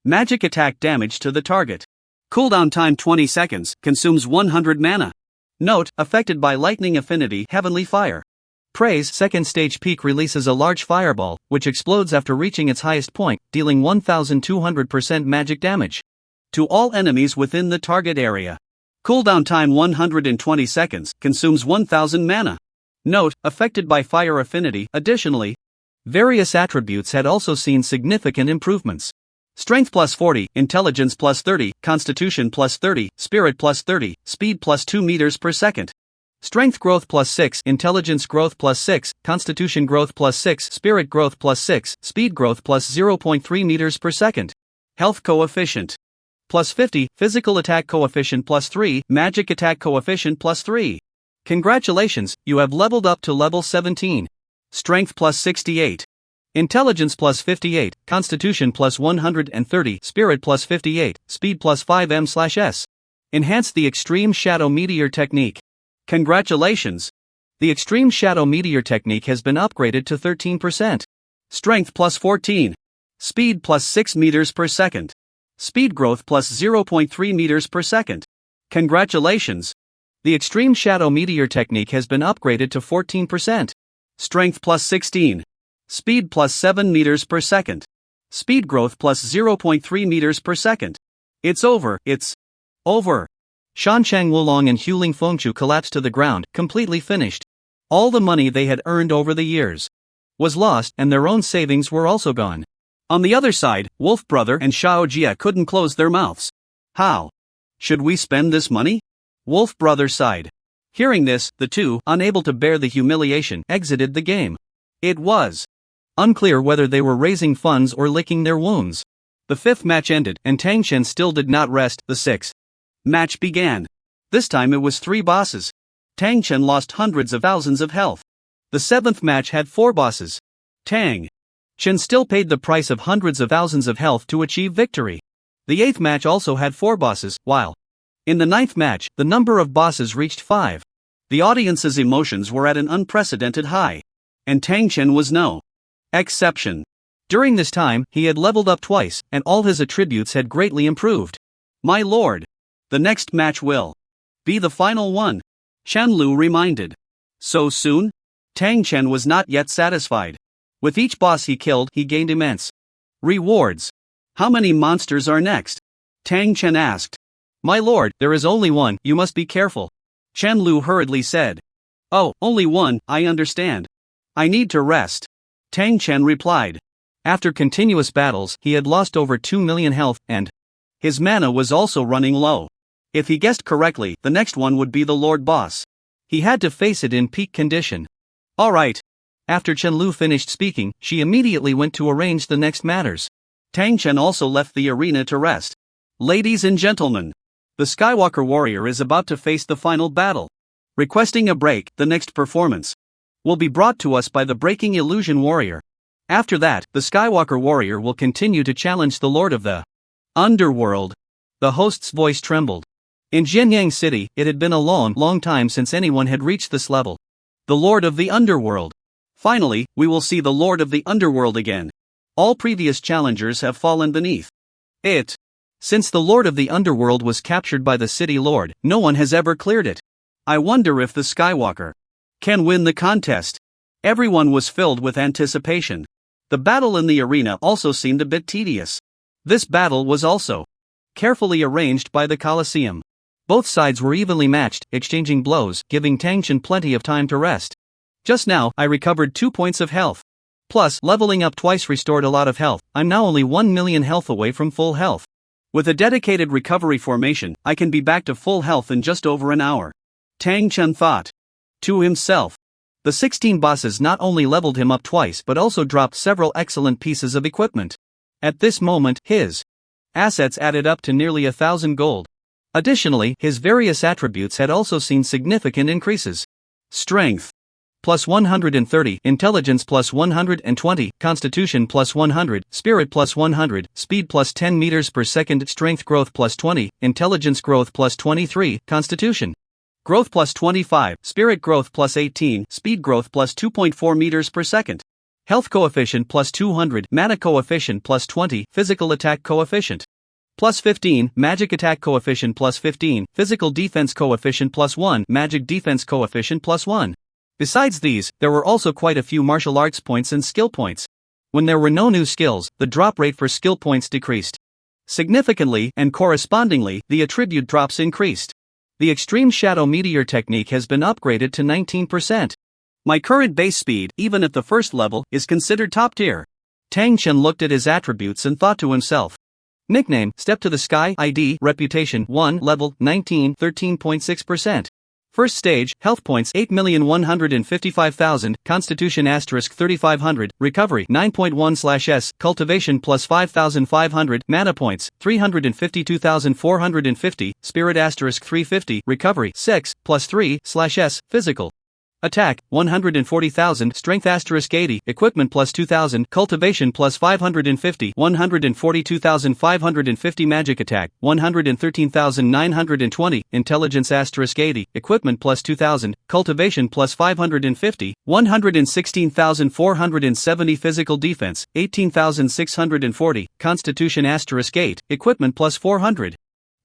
magic attack damage to the target. Cooldown time 20 seconds, consumes 100 mana. Note, affected by lightning affinity, heavenly fire praise, second stage peak, releases a large fireball, which explodes after reaching its highest point, dealing 1200% magic damage to all enemies within the target area. Cooldown time 120 seconds, consumes 1000 mana. Note, affected by fire affinity. Additionally, various attributes had also seen significant improvements. Strength plus 40, Intelligence plus 30, Constitution plus 30, Spirit plus 30, Speed plus 2 meters per second. Strength growth plus 6, Intelligence growth plus 6, Constitution growth plus 6, Spirit growth plus 6, Speed growth plus 0.3 meters per second. Health coefficient plus 50, Physical attack coefficient plus 3, Magic attack coefficient plus 3. Congratulations, you have leveled up to level 17. Strength plus 68. Intelligence plus 58, Constitution plus 130, Spirit plus 58, Speed plus 5m/s. Enhance the Extreme Shadow Meteor Technique. Congratulations! The Extreme Shadow Meteor Technique has been upgraded to 13%. Strength plus 14. Speed plus 6 meters per second. Speed growth plus 0.3 meters per second. Congratulations! The extreme shadow meteor technique has been upgraded to 14%. Strength plus 16. Speed plus 7 meters per second. Speed growth plus 0.3 meters per second. It's over. Shan Chang Wulong and Huling Fengchu collapsed to the ground, completely finished. All the money they had earned over the years was lost, and their own savings were also gone. On the other side, Wolf Brother and Xiao Jia couldn't close their mouths. How should we spend this money? Wolf Brother sighed. Hearing this, the two, unable to bear the humiliation, exited the game. It was unclear whether they were raising funds or licking their wounds. The fifth match ended, and Tang Chen still did not rest. The sixth match began. This time it was 3 bosses. Tang Chen lost hundreds of thousands of health. The seventh match had 4 bosses. Tang Chen still paid the price of hundreds of thousands of health to achieve victory. The eighth match also had 4 bosses, while in the ninth match, the number of bosses reached 5. The audience's emotions were at an unprecedented high. And Tang Chen was no exception. During this time, he had leveled up twice, and all his attributes had greatly improved. My lord, the next match will be the final one, Shan Lu reminded. So soon? Tang Chen was not yet satisfied. With each boss he killed, he gained immense rewards. How many monsters are next? Tang Chen asked. My lord, there is only one, you must be careful. Shan Lu hurriedly said. Oh, only one, I understand. I need to rest. Tang Chen replied. After continuous battles, he had lost over 2 million health, and his mana was also running low. If he guessed correctly, the next one would be the Lord Boss. He had to face it in peak condition. Alright. After Chen Lu finished speaking, she immediately went to arrange the next matters. Tang Chen also left the arena to rest. Ladies and gentlemen, the Skywalker warrior is about to face the final battle. Requesting a break, the next performance will be brought to us by the Breaking Illusion warrior. After that, the Skywalker warrior will continue to challenge the Lord of the Underworld. The host's voice trembled. In Jianyang City, it had been a long time since anyone had reached this level. The Lord of the Underworld. Finally, we will see the Lord of the Underworld again. All previous challengers have fallen beneath it. Since the Lord of the Underworld was captured by the City Lord, no one has ever cleared it. I wonder if the Skywalker can win the contest. Everyone was filled with anticipation. The battle in the arena also seemed a bit tedious. This battle was also carefully arranged by the Colosseum. Both sides were evenly matched, exchanging blows, giving Tang Chen plenty of time to rest. Just now, I recovered 2 points of health. Plus, leveling up twice restored a lot of health. I'm now only 1 million health away from full health. With a dedicated recovery formation, I can be back to full health in just over an hour. Tang Chen thought to himself. The 16 bosses not only leveled him up twice but also dropped several excellent pieces of equipment. At this moment, his assets added up to nearly 1,000 gold. Additionally, his various attributes had also seen significant increases. Strength plus 130, intelligence plus 120, constitution plus 100, spirit plus 100, speed plus 10 meters per second, strength growth plus 20, intelligence growth plus 23, constitution growth plus 25, spirit growth plus 18, speed growth plus 2.4 meters per second. Health coefficient plus 200, mana coefficient plus 20, physical attack coefficient plus 15, magic attack coefficient plus 15, physical defense coefficient plus 1, magic defense coefficient plus 1. Besides these, there were also quite a few martial arts points and skill points. When there were no new skills, the drop rate for skill points decreased significantly, and correspondingly, the attribute drops increased. The extreme shadow meteor technique has been upgraded to 19%. My current base speed, even at the first level, is considered top tier. Tang Chen looked at his attributes and thought to himself. Nickname, Step to the Sky, ID, Reputation, 1, Level, 19, 13.6%. First stage, health points 8,155,000, constitution * 3,500, recovery 9.1/s, cultivation plus 5,500, mana points 352,450, spirit * 350, recovery 6, plus 3/s, physical attack 140,000, strength * 80, equipment plus 2,000, cultivation plus 550, 142,550, magic attack 113,920, intelligence * 80, equipment plus 2,000, cultivation plus 550, 116,470, physical defense 18,640, constitution * 8, equipment plus 400.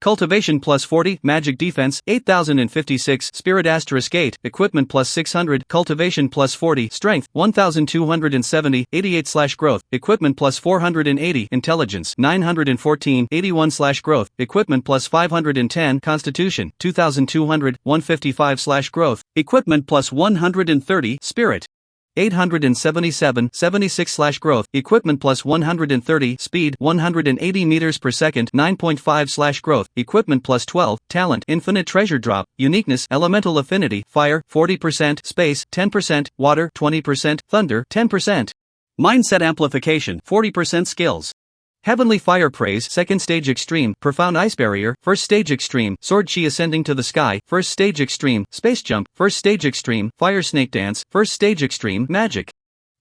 Cultivation plus 40, Magic Defense, 8056, Spirit * 8, Equipment plus 600, Cultivation plus 40, Strength, 1270, 88/Growth, Equipment plus 480, Intelligence, 914, 81/Growth, Equipment plus 510, Constitution, 2200, 155/Growth, Equipment plus 130, Spirit. 877, 76/Growth, Equipment plus 130, Speed, 180 meters per second, 9.5/Growth, Equipment plus 12, Talent, Infinite Treasure Drop, Uniqueness, Elemental Affinity, Fire, 40%, Space, 10%, Water, 20%, Thunder, 10%. Mindset Amplification, 40% Skills. Heavenly Fire Praise, 2nd Stage Extreme, Profound Ice Barrier, 1st Stage Extreme, Sword Chi Ascending to the Sky, 1st Stage Extreme, Space Jump, 1st Stage Extreme, Fire Snake Dance, 1st Stage Extreme, Magic.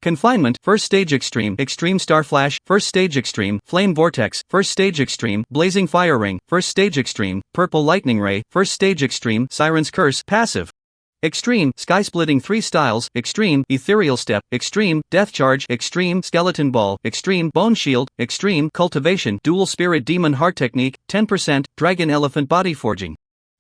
Confinement, 1st Stage Extreme, Extreme Star Flash, 1st Stage Extreme, Flame Vortex, 1st Stage Extreme, Blazing Fire Ring, 1st Stage Extreme, Purple Lightning Ray, 1st Stage Extreme, Siren's Curse, Passive. Extreme, Sky Splitting 3 Styles, Extreme, Ethereal Step, Extreme, Death Charge, Extreme, Skeleton Ball, Extreme, Bone Shield, Extreme, Cultivation, Dual Spirit Demon Heart Technique, 10%, Dragon Elephant Body Forging.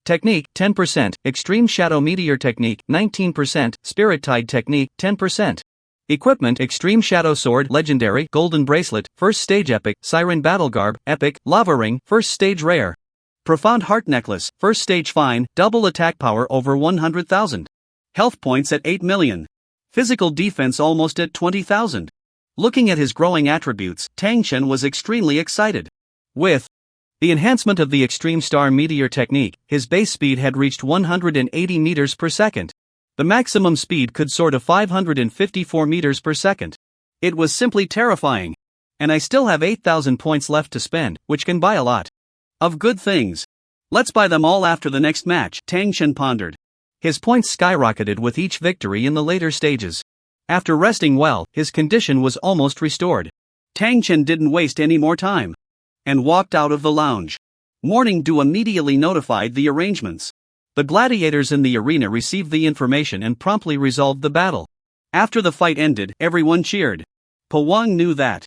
Technique, 10%, Extreme Shadow Meteor Technique, 19%, Spirit Tide Technique, 10%. Equipment, Extreme Shadow Sword, Legendary, Golden Bracelet, 1st Stage Epic, Siren Battle Garb, Epic, Lava Ring, 1st Stage Rare. Profound Heart Necklace, 1st Stage Fine, Double Attack Power over 100,000. Health points at 8 million. Physical defense almost at 20,000. Looking at his growing attributes, Tang Chen was extremely excited. With the enhancement of the Extreme Star Meteor Technique, his base speed had reached 180 meters per second. The maximum speed could soar to 554 meters per second. It was simply terrifying. And I still have 8,000 points left to spend, which can buy a lot of good things. Let's buy them all after the next match, Tang Chen pondered. His points skyrocketed with each victory in the later stages. After resting well, his condition was almost restored. Tang Chen didn't waste any more time and walked out of the lounge. Morning Dew immediately notified the arrangements. The gladiators in the arena received the information and promptly resolved the battle. After the fight ended, everyone cheered. Po Wang knew that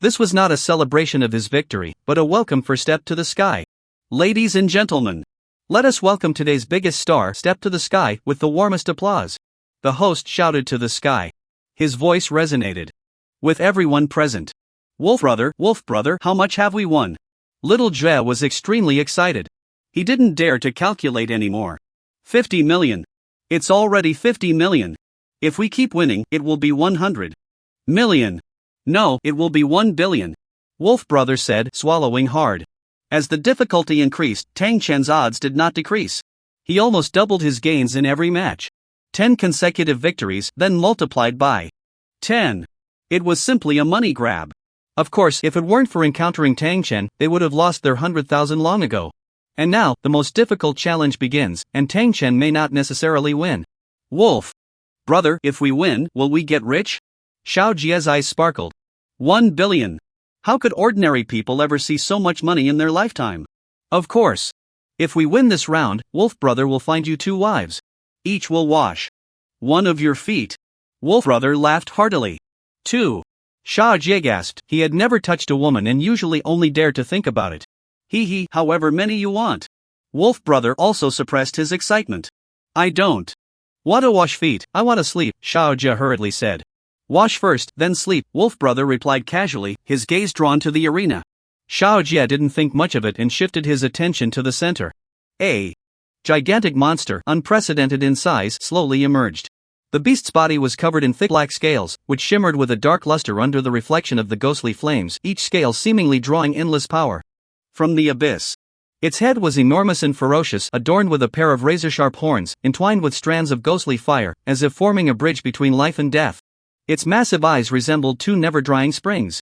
this was not a celebration of his victory, but a welcome for Step to the Sky. Ladies and gentlemen, let us welcome today's biggest star, Step to the Sky, with the warmest applause. The host shouted to the sky. His voice resonated with everyone present. Wolf brother, how much have we won? Little Jie was extremely excited. He didn't dare to calculate anymore. 50 million. It's already 50 million. If we keep winning, it will be 100 million. No, it will be 1 billion. Wolf brother said, swallowing hard. As the difficulty increased, Tang Chen's odds did not decrease. He almost doubled his gains in every match. 10 consecutive victories, then multiplied by 10. It was simply a money grab. Of course, if it weren't for encountering Tang Chen, they would have lost their 100,000 long ago. And now, the most difficult challenge begins, and Tang Chen may not necessarily win. Wolf brother, if we win, will we get rich? Xiao Jie's eyes sparkled. 1 billion. How could ordinary people ever see so much money in their lifetime? Of course. If we win this round, Wolf brother will find you 2 wives. Each will wash one of your feet. Wolf brother laughed heartily. 2. Xiao Jie gasped. He had never touched a woman and usually only dared to think about it. He, however many you want. Wolf brother also suppressed his excitement. I don't want to wash feet, I want to sleep, Xiao Jie hurriedly said. Wash first, then sleep, Wolf brother replied casually, his gaze drawn to the arena. Xiao Jie didn't think much of it and shifted his attention to the center. A gigantic monster, unprecedented in size, slowly emerged. The beast's body was covered in thick black scales, which shimmered with a dark luster under the reflection of the ghostly flames, each scale seemingly drawing endless power from the abyss. Its head was enormous and ferocious, adorned with a pair of razor-sharp horns, entwined with strands of ghostly fire, as if forming a bridge between life and death. Its massive eyes resembled 2 never-drying springs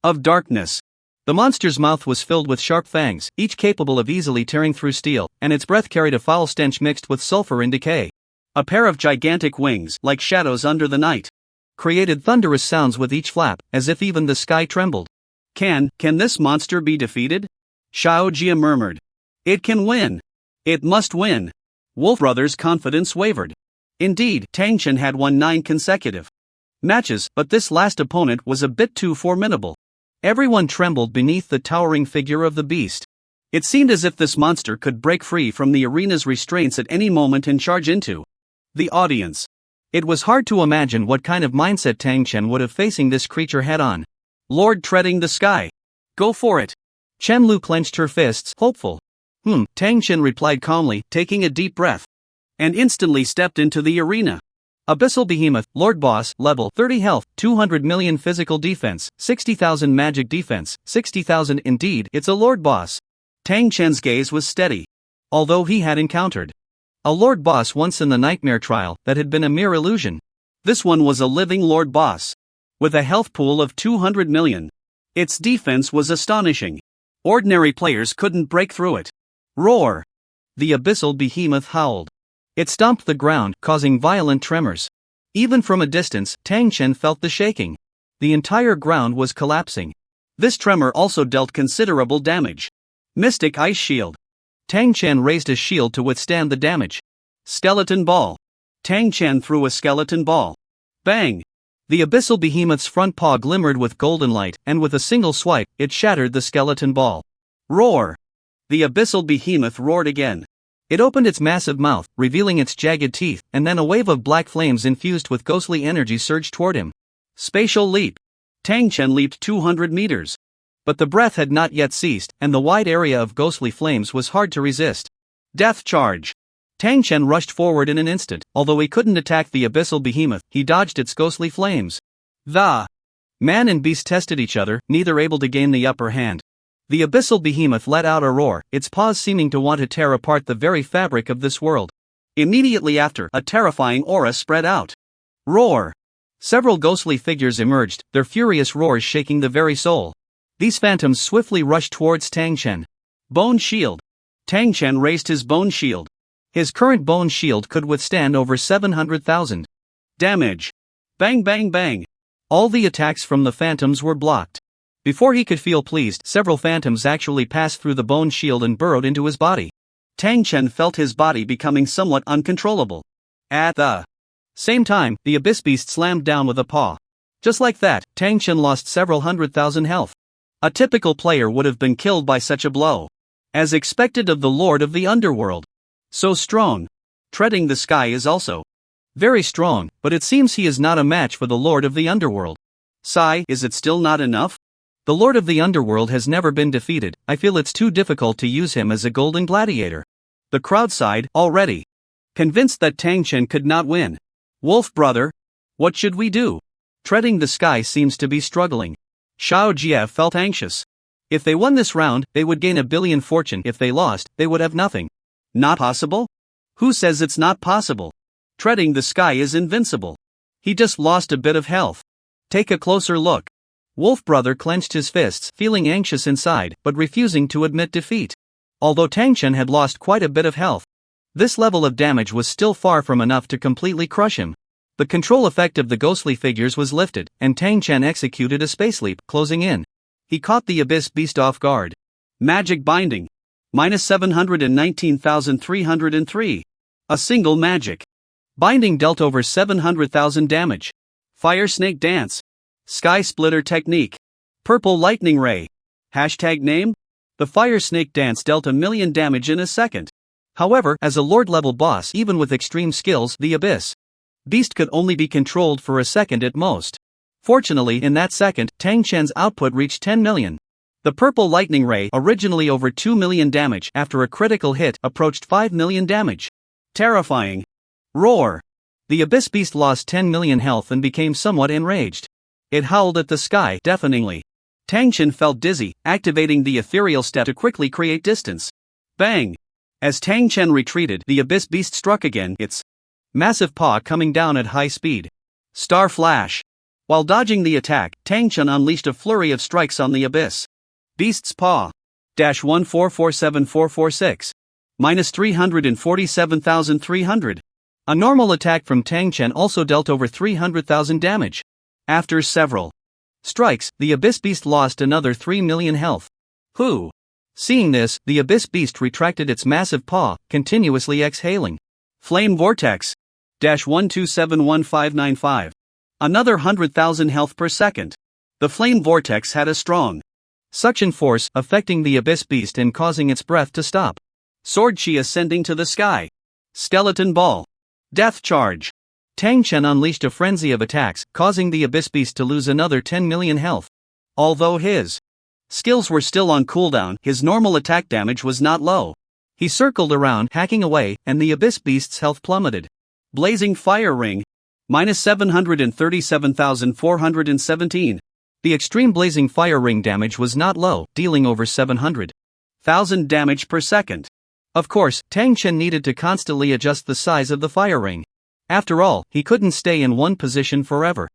of darkness. The monster's mouth was filled with sharp fangs, each capable of easily tearing through steel, and its breath carried a foul stench mixed with sulfur and decay. A pair of gigantic wings, like shadows under the night, created thunderous sounds with each flap, as if even the sky trembled. Can this monster be defeated? Xiao Jie murmured. It can win. It must win. Wolf brother's confidence wavered. Indeed, Tang Chen had won 9 consecutive matches, but this last opponent was a bit too formidable. Everyone trembled beneath the towering figure of the beast. It seemed as if this monster could break free from the arena's restraints at any moment and charge into the audience. It was hard to imagine what kind of mindset Tang Chen would have facing this creature head-on. Lord treading the sky. Go for it. Chen Lu clenched her fists, hopeful. Tang Chen replied calmly, taking a deep breath. And instantly stepped into the arena. Abyssal Behemoth, Lord Boss, level 30 health, 200 million physical defense, 60,000 magic defense, 60,000 indeed, it's a Lord Boss. Tang Chen's gaze was steady. Although he had encountered a Lord Boss once in the Nightmare Trial that had been a mere illusion. This one was a living Lord Boss. With a health pool of 200 million. Its defense was astonishing. Ordinary players couldn't break through it. Roar! The Abyssal Behemoth howled. It stomped the ground, causing violent tremors. Even from a distance, Tang Chen felt the shaking. The entire ground was collapsing. This tremor also dealt considerable damage. Mystic Ice Shield. Tang Chen raised a shield to withstand the damage. Skeleton Ball. Tang Chen threw a skeleton ball. Bang! The Abyssal Behemoth's front paw glimmered with golden light, and with a single swipe, it shattered the skeleton ball. Roar! The Abyssal Behemoth roared again. It opened its massive mouth, revealing its jagged teeth, and then a wave of black flames infused with ghostly energy surged toward him. Spatial Leap. Tang Chen leaped 200 meters. But the breath had not yet ceased, and the wide area of ghostly flames was hard to resist. Death Charge. Tang Chen rushed forward in an instant. Although he couldn't attack the Abyssal Behemoth, he dodged its ghostly flames. The man and beast tested each other, neither able to gain the upper hand. The Abyssal Behemoth let out a roar, its paws seeming to want to tear apart the very fabric of this world. Immediately after, a terrifying aura spread out. Roar! Several ghostly figures emerged, their furious roars shaking the very soul. These phantoms swiftly rushed towards Tang Chen. Bone Shield. Tang Chen raised his Bone Shield. His current Bone Shield could withstand over 700,000 damage. Bang bang bang. All the attacks from the phantoms were blocked. Before he could feel pleased, several phantoms actually passed through the Bone Shield and burrowed into his body. Tang Chen felt his body becoming somewhat uncontrollable. At the same time, the Abyss Beast slammed down with a paw. Just like that, Tang Chen lost several 100,000 health. A typical player would have been killed by such a blow. As expected of the Lord of the Underworld. So strong. Treading the sky is also very strong, but it seems he is not a match for the Lord of the Underworld. Sigh, is it still not enough? The Lord of the Underworld has never been defeated. I feel it's too difficult to use him as a golden gladiator. The crowd sighed, already convinced that Tang Chen could not win. Wolf brother, what should we do? Treading the sky seems to be struggling. Xiao Jie felt anxious. If they won this round, they would gain 1 billion fortune. If they lost, they would have nothing. Not possible? Who says it's not possible? Treading the sky is invincible. He just lost a bit of health. Take a closer look. Wolf brother clenched his fists, feeling anxious inside, but refusing to admit defeat. Although Tang Chen had lost quite a bit of health, this level of damage was still far from enough to completely crush him. The control effect of the ghostly figures was lifted, and Tang Chen executed a space leap, closing in. He caught the Abyss Beast off guard. Magic Binding. Minus 719,303. A single magic binding dealt over 700,000 damage. Fire Snake Dance. Sky Splitter Technique. Purple Lightning Ray. Hashtag name? The Fire Snake Dance dealt 1 million damage in a second. However, as a Lord-level boss, even with extreme skills, the Abyss Beast could only be controlled for a second at most. Fortunately, in that second, Tang Chen's output reached 10 million. The Purple Lightning Ray, originally over 2 million damage, after a critical hit, approached 5 million damage. Terrifying. Roar. The Abyss Beast lost 10 million health and became somewhat enraged. It howled at the sky, deafeningly. Tang Chen felt dizzy, activating the ethereal step to quickly create distance. Bang! As Tang Chen retreated, the Abyss Beast struck again, its massive paw coming down at high speed. Star Flash. While dodging the attack, Tang Chen unleashed a flurry of strikes on the Abyss Beast's paw. -1447446. Minus 347,300. A normal attack from Tang Chen also dealt over 300,000 damage. After several strikes, the Abyss Beast lost another 3 million health. Who? Seeing this, the Abyss Beast retracted its massive paw, continuously exhaling. Flame Vortex. -1271595. Another 100,000 health per second. The Flame Vortex had a strong Suction force affecting the abyss beast and causing its breath to stop. Sword chi ascending to the sky. Skeleton ball. Death charge. Tang Chen unleashed a frenzy of attacks, causing the abyss beast to lose another 10 million health. Although his skills were still on cooldown, his normal attack damage was not low. He circled around, hacking away, and the abyss beast's health plummeted. Blazing fire ring. Minus 737,417. The extreme blazing fire ring damage was not low, dealing over 700,000 damage per second. Of course, Tang Chen needed to constantly adjust the size of the fire ring. After all, he couldn't stay in one position forever.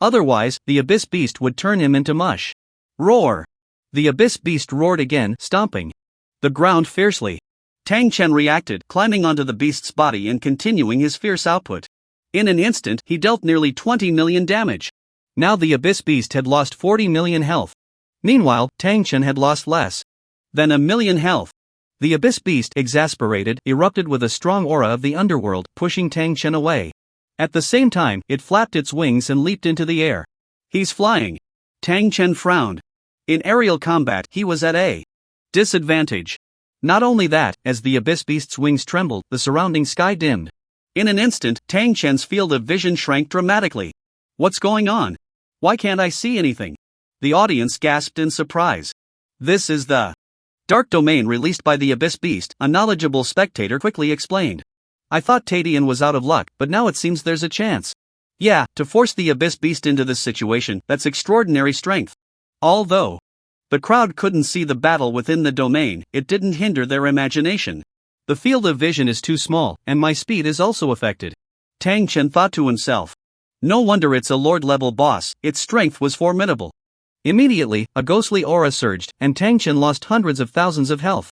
Otherwise, the abyss beast would turn him into mush. Roar! The abyss beast roared again, stomping the ground fiercely. Tang Chen reacted, climbing onto the beast's body and continuing his fierce output. In an instant, he dealt nearly 20 million damage. Now the abyss beast had lost 40 million health. Meanwhile, Tang Chen had lost less than 1 million health. The abyss beast, exasperated, erupted with a strong aura of the underworld, pushing Tang Chen away. At the same time, it flapped its wings and leaped into the air. He's flying. Tang Chen frowned. In aerial combat, he was at a disadvantage. Not only that, as the abyss beast's wings trembled, the surrounding sky dimmed. In an instant, Tang Chen's field of vision shrank dramatically. What's going on? Why can't I see anything? The audience gasped in surprise. This is the dark domain released by the abyss beast, a knowledgeable spectator quickly explained. I thought Tadian was out of luck, but now it seems there's a chance. Yeah, to force the abyss beast into this situation, that's extraordinary strength. Although the crowd couldn't see the battle within the domain, it didn't hinder their imagination. The field of vision is too small, and my speed is also affected. Tang Chen thought to himself. No wonder it's a lord-level boss, its strength was formidable. Immediately, a ghostly aura surged, and Tang Chen lost hundreds of thousands of health.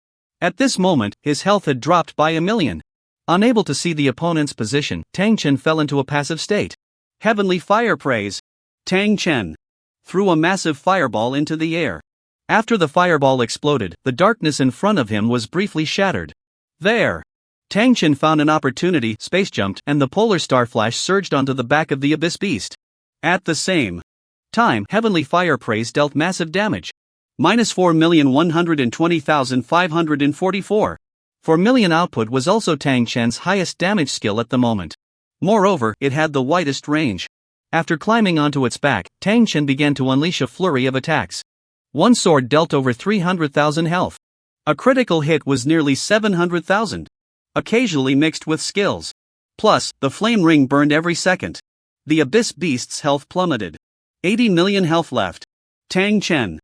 At this moment, his health had dropped by 1 million. Unable to see the opponent's position, Tang Chen fell into a passive state. Heavenly fire praise. Tang Chen threw a massive fireball into the air. After the fireball exploded, the darkness in front of him was briefly shattered. There! Tang Chen found an opportunity, space jumped, and the polar star flash surged onto the back of the abyss beast. At the same time, heavenly fire praise dealt massive damage. Minus 4,120,544. 4 million output was also Tang Chen's highest damage skill at the moment. Moreover, it had the widest range. After climbing onto its back, Tang Chen began to unleash a flurry of attacks. One sword dealt over 300,000 health. A critical hit was nearly 700,000. Occasionally mixed with skills. Plus, the flame ring burned every second. The abyss beast's health plummeted. 80 million health left. Tang Chen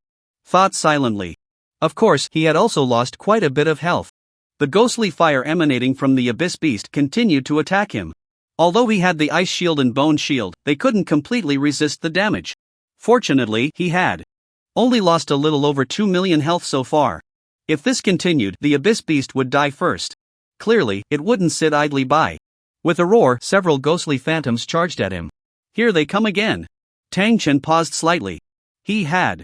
thought silently. Of course, he had also lost quite a bit of health. The ghostly fire emanating from the abyss beast continued to attack him. Although he had the ice shield and bone shield, they couldn't completely resist the damage. Fortunately, he had only lost a little over 2 million health so far. If this continued, the abyss beast would die first. Clearly, it wouldn't sit idly by. With a roar, several ghostly phantoms charged at him. Here they come again. Tang Chen paused slightly. He had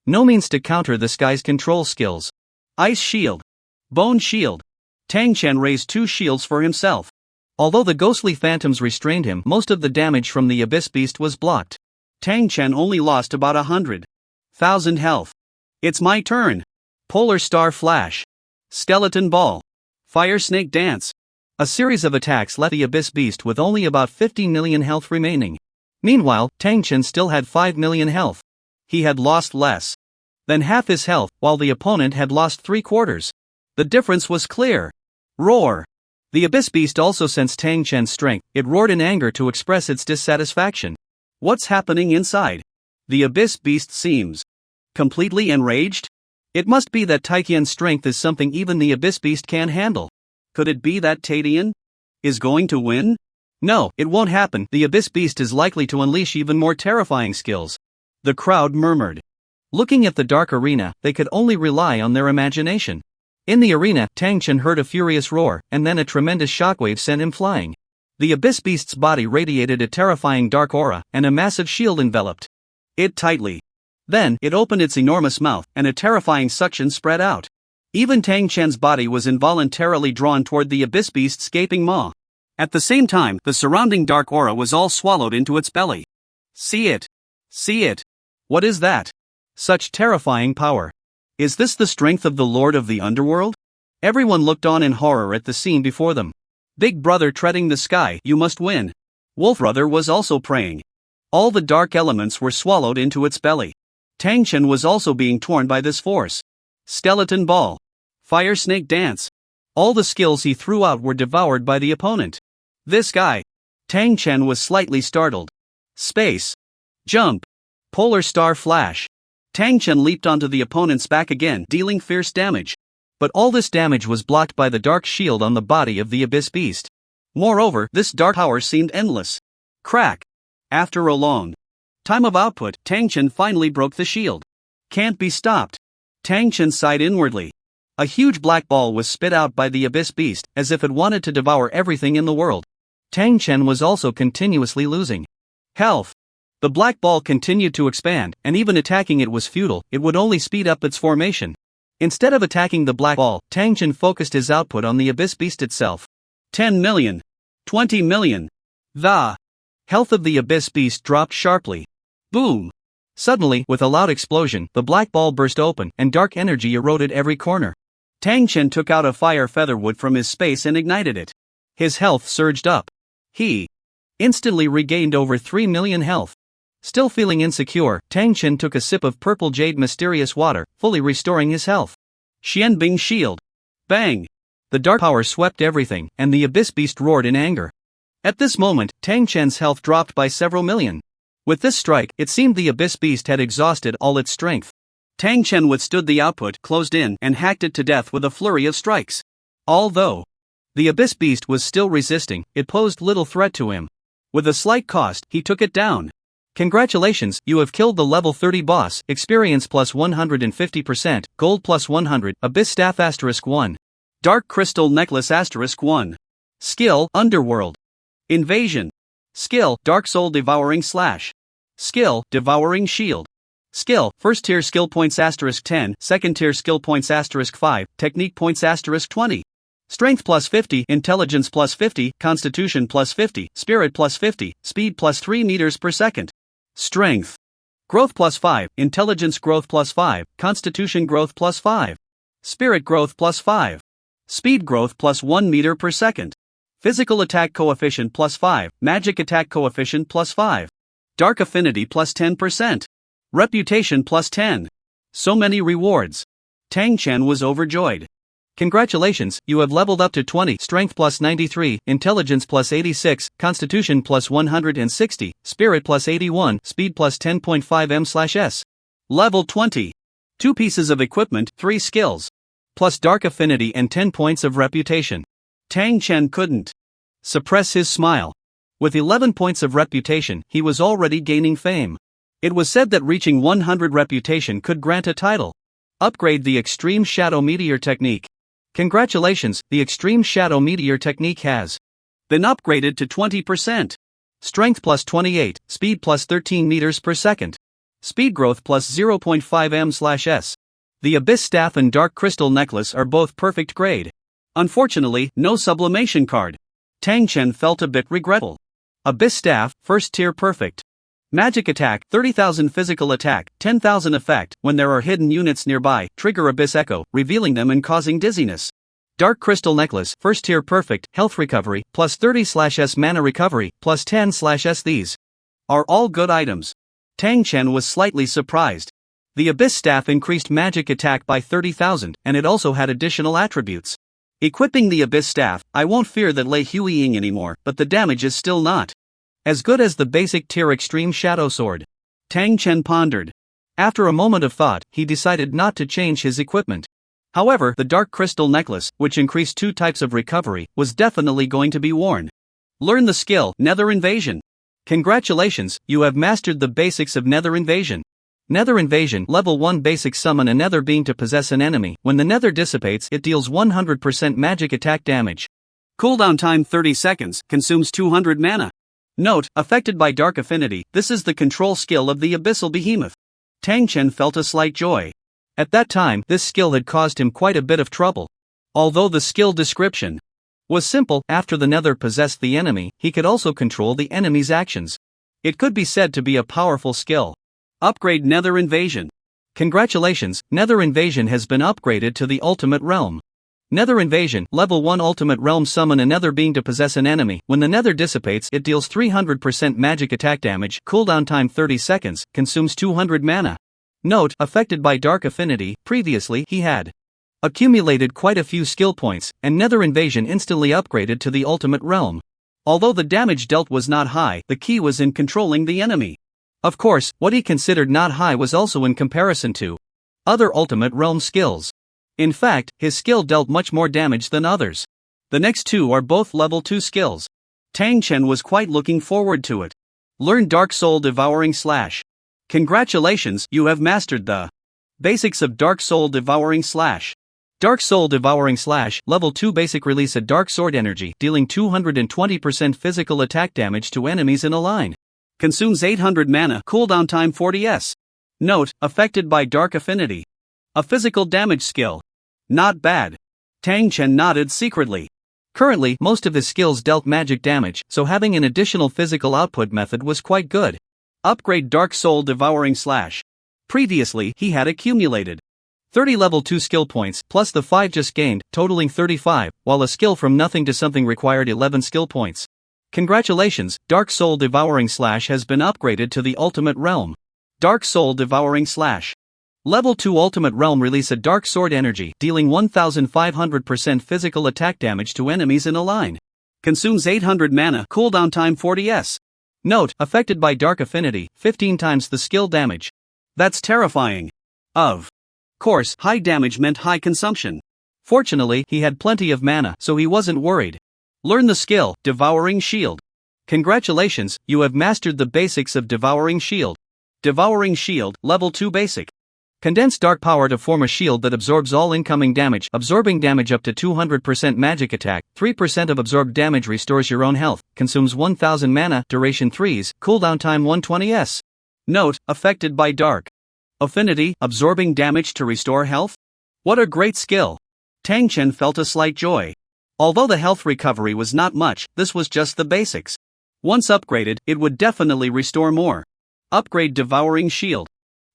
no means to counter this guy's control skills. Ice shield. Bone shield. Tang Chen raised 2 shields for himself. Although the ghostly phantoms restrained him, most of the damage from the abyss beast was blocked. Tang Chen only lost about 100,000 health. It's my turn. Polar star flash. Skeleton ball. Fire snake dance. A series of attacks left the abyss beast with only about 50 million health remaining. Meanwhile, Tang Chen still had 5 million health. He had lost less than half his health, while the opponent had lost 3/4. The difference was clear. Roar. The abyss beast also sensed Tang Chen's strength. It roared in anger to express its dissatisfaction. What's happening inside? The abyss beast seems completely enraged. It must be that Taiqian's strength is something even the abyss beast can't handle. Could it be that Tadian is going to win? No, it won't happen. The abyss beast is likely to unleash even more terrifying skills. The crowd murmured. Looking at the dark arena, they could only rely on their imagination. In the arena, Tang Chen heard a furious roar, and then a tremendous shockwave sent him flying. The abyss beast's body radiated a terrifying dark aura, and a massive shield enveloped it tightly. Then, it opened its enormous mouth, and a terrifying suction spread out. Even Tang Chen's body was involuntarily drawn toward the abyss beast's gaping maw. At the same time, the surrounding dark aura was all swallowed into its belly. See it. See it. What is that? Such terrifying power. Is this the strength of the Lord of the Underworld? Everyone looked on in horror at the scene before them. Big Brother treading the sky, you must win. Wolf Brother was also praying. All the dark elements were swallowed into its belly. Tang Chen was also being torn by this force. Skeleton Ball. Fire Snake Dance. All the skills he threw out were devoured by the opponent. This guy. Tang Chen was slightly startled. Space. Jump. Polar Star Flash. Tang Chen leaped onto the opponent's back again, dealing fierce damage. But all this damage was blocked by the dark shield on the body of the Abyss Beast. Moreover, this dark power seemed endless. Crack. After a long time of output, Tang Chen finally broke the shield. Can't be stopped. Tang Chen sighed inwardly. A huge black ball was spit out by the Abyss Beast, as if it wanted to devour everything in the world. Tang Chen was also continuously losing health. The black ball continued to expand, and even attacking it was futile, it would only speed up its formation. Instead of attacking the black ball, Tang Chen focused his output on the Abyss Beast itself. 10 million. 20 million. The health of the Abyss Beast dropped sharply. Boom! Suddenly, with a loud explosion, the black ball burst open, and dark energy eroded every corner. Tang Chen took out a fire featherwood from his space and ignited it. His health surged up. He instantly regained over 3 million health. Still feeling insecure, Tang Chen took a sip of purple jade mysterious water, fully restoring his health. Xianbing Shield. Bang! The dark power swept everything, and the Abyss Beast roared in anger. At this moment, Tang Chen's health dropped by several million. With this strike, it seemed the Abyss Beast had exhausted all its strength. Tang Chen withstood the output, closed in, and hacked it to death with a flurry of strikes. Although the Abyss Beast was still resisting, it posed little threat to him. With a slight cost, he took it down. Congratulations, you have killed the level 30 boss, experience plus 150%, gold plus 100, Abyss Staff *1. Dark Crystal Necklace *1. Skill, Underworld. Invasion. Skill, Dark Soul Devouring Slash. Skill, Devouring Shield. Skill, First Tier Skill Points *10, Second Tier Skill Points *5, Technique Points *20. Strength plus 50, Intelligence plus 50, Constitution plus 50, Spirit plus 50, Speed plus 3 meters per second. Strength. Growth plus 5, Intelligence Growth plus 5, Constitution Growth plus 5. Spirit Growth plus 5. Speed Growth plus 1 meter per second. Physical Attack Coefficient plus 5, Magic Attack Coefficient plus 5. Dark Affinity plus 10%. Reputation plus 10. So many rewards. Tang Chen was overjoyed. Congratulations, you have leveled up to 20, Strength plus 93, Intelligence plus 86, Constitution plus 160, Spirit plus 81, Speed plus 10.5m/s. Level 20. 2 pieces of equipment, 3 skills. Plus Dark Affinity and 10 points of reputation. Tang Chen couldn't suppress his smile. With 11 points of reputation, he was already gaining fame. It was said that reaching 100 reputation could grant a title. Upgrade the Extreme Shadow Meteor Technique. Congratulations, the Extreme Shadow Meteor Technique has been upgraded to 20%. Strength plus 28, Speed plus 13 meters per second. Speed Growth plus 0.5m/s. The Abyss Staff and Dark Crystal Necklace are both perfect grade. Unfortunately, no sublimation card. Tang Chen felt a bit regretful. Abyss Staff, First Tier Perfect. Magic Attack, 30,000 Physical Attack, 10,000 Effect, when there are hidden units nearby, trigger Abyss Echo, revealing them and causing dizziness. Dark Crystal Necklace, First Tier Perfect, Health Recovery, plus 30/s Mana Recovery, plus 10/s. These are all good items. Tang Chen was slightly surprised. The Abyss Staff increased magic attack by 30,000, and it also had additional attributes. Equipping the Abyss Staff, I won't fear that Lei Huiying anymore, but the damage is still not as good as the basic tier Extreme Shadow Sword. Tang Chen pondered. After a moment of thought, he decided not to change his equipment. However, the Dark Crystal Necklace, which increased 2 types of recovery, was definitely going to be worn. Learn the skill, Nether Invasion. Congratulations, you have mastered the basics of Nether Invasion. Nether Invasion, Level 1 Basic. Summon a nether being to possess an enemy. When the nether dissipates, it deals 100% magic attack damage. Cooldown time 30 seconds, consumes 200 mana. Note, affected by Dark Affinity, this is the control skill of the Abyssal Behemoth. Tang Chen felt a slight joy. At that time, this skill had caused him quite a bit of trouble. Although the skill description was simple, after the nether possessed the enemy, he could also control the enemy's actions. It could be said to be a powerful skill. Upgrade Nether Invasion. Congratulations, Nether Invasion has been upgraded to the Ultimate Realm. Nether Invasion, Level 1 Ultimate Realm. Summon a Nether being to possess an enemy. When the Nether dissipates, it deals 300% magic attack damage, cooldown time 30 seconds, consumes 200 mana. Note, affected by Dark Affinity, previously he had accumulated quite a few skill points, and Nether Invasion instantly upgraded to the Ultimate Realm. Although the damage dealt was not high, the key was in controlling the enemy. Of course, what he considered not high was also in comparison to other Ultimate Realm skills. In fact, his skill dealt much more damage than others. The next two are both level 2 skills. Tang Chen was quite looking forward to it. Learn Dark Soul Devouring Slash. Congratulations, you have mastered the basics of Dark Soul Devouring Slash. Dark Soul Devouring Slash, Level 2 Basic. Release a Dark Sword Energy, dealing 220% physical attack damage to enemies in a line. Consumes 800 mana, cooldown time 40s. Note, affected by Dark Affinity. A physical damage skill. Not bad. Tang Chen nodded secretly. Currently, most of his skills dealt magic damage, so having an additional physical output method was quite good. Upgrade Dark Soul Devouring Slash. Previously, he had accumulated 30 level 2 skill points, plus the 5 just gained, totaling 35, while a skill from nothing to something required 11 skill points. Congratulations, Dark Soul Devouring Slash has been upgraded to the Ultimate Realm. Dark Soul Devouring Slash. Level 2 Ultimate Realm. Release a Dark Sword Energy, dealing 1500% physical attack damage to enemies in a line. Consumes 800 mana, cooldown time 40s. Note, affected by Dark Affinity, 15 times the skill damage. That's terrifying. Of course, high damage meant high consumption. Fortunately, he had plenty of mana, so he wasn't worried. Learn the skill, Devouring Shield. Congratulations, you have mastered the basics of Devouring Shield. Devouring Shield, Level 2 Basic. Condense dark power to form a shield that absorbs all incoming damage, absorbing damage up to 200% magic attack, 3% of absorbed damage restores your own health, consumes 1000 mana, duration 3s, cooldown time 120s. Note, affected by Dark Affinity, absorbing damage to restore health? What a great skill! Tang Chen felt a slight joy. Although the health recovery was not much, this was just the basics. Once upgraded, it would definitely restore more. Upgrade Devouring Shield.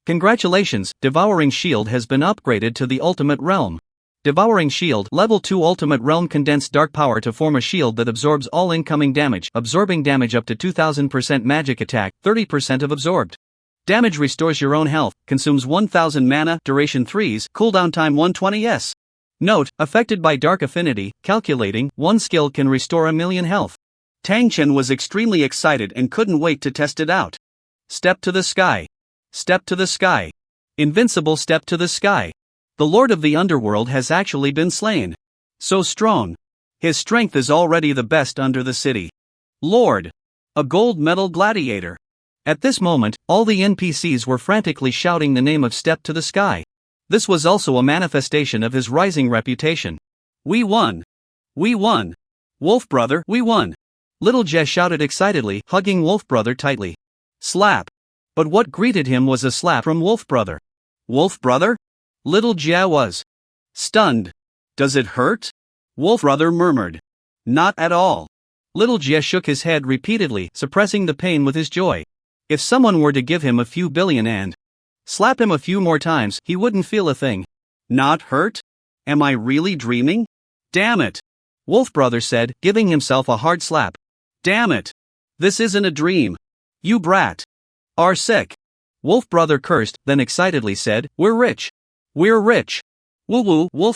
Congratulations, Devouring Shield has been upgraded to the Ultimate Realm. Devouring Shield, Level 2 Ultimate Realm. Condense dark power to form a shield that absorbs all incoming damage, absorbing damage up to 2000% magic attack, 30% of absorbed damage restores your own health, consumes 1000 mana, duration 3s, cooldown time 120s. Note, affected by Dark Affinity, calculating, one skill can restore 1,000,000 health. Tang Chen was extremely excited and couldn't wait to test it out. Step to the sky. Step to the sky. Invincible step to the sky. The Lord of the Underworld has actually been slain. So strong. His strength is already the best under the city. Lord. A gold medal gladiator. At this moment, all the NPCs were frantically shouting the name of Step to the Sky. This was also a manifestation of his rising reputation. We won. We won. Wolf Brother, we won. Little Jie shouted excitedly, hugging Wolf Brother tightly. Slap. But what greeted him was a slap from Wolf Brother. Wolf Brother? Little Jie was stunned. Does it hurt? Wolf Brother murmured. Not at all. Little Jie shook his head repeatedly, suppressing the pain with his joy. If someone were to give him a few billion and slap him a few more times, he wouldn't feel a thing. Not hurt? Am I really dreaming? Damn it. Wolf Brother said, giving himself a hard slap. Damn it. This isn't a dream. You brat. Are sick. Wolf Brother cursed, then excitedly said, We're rich. We're rich. Woo woo, Wolf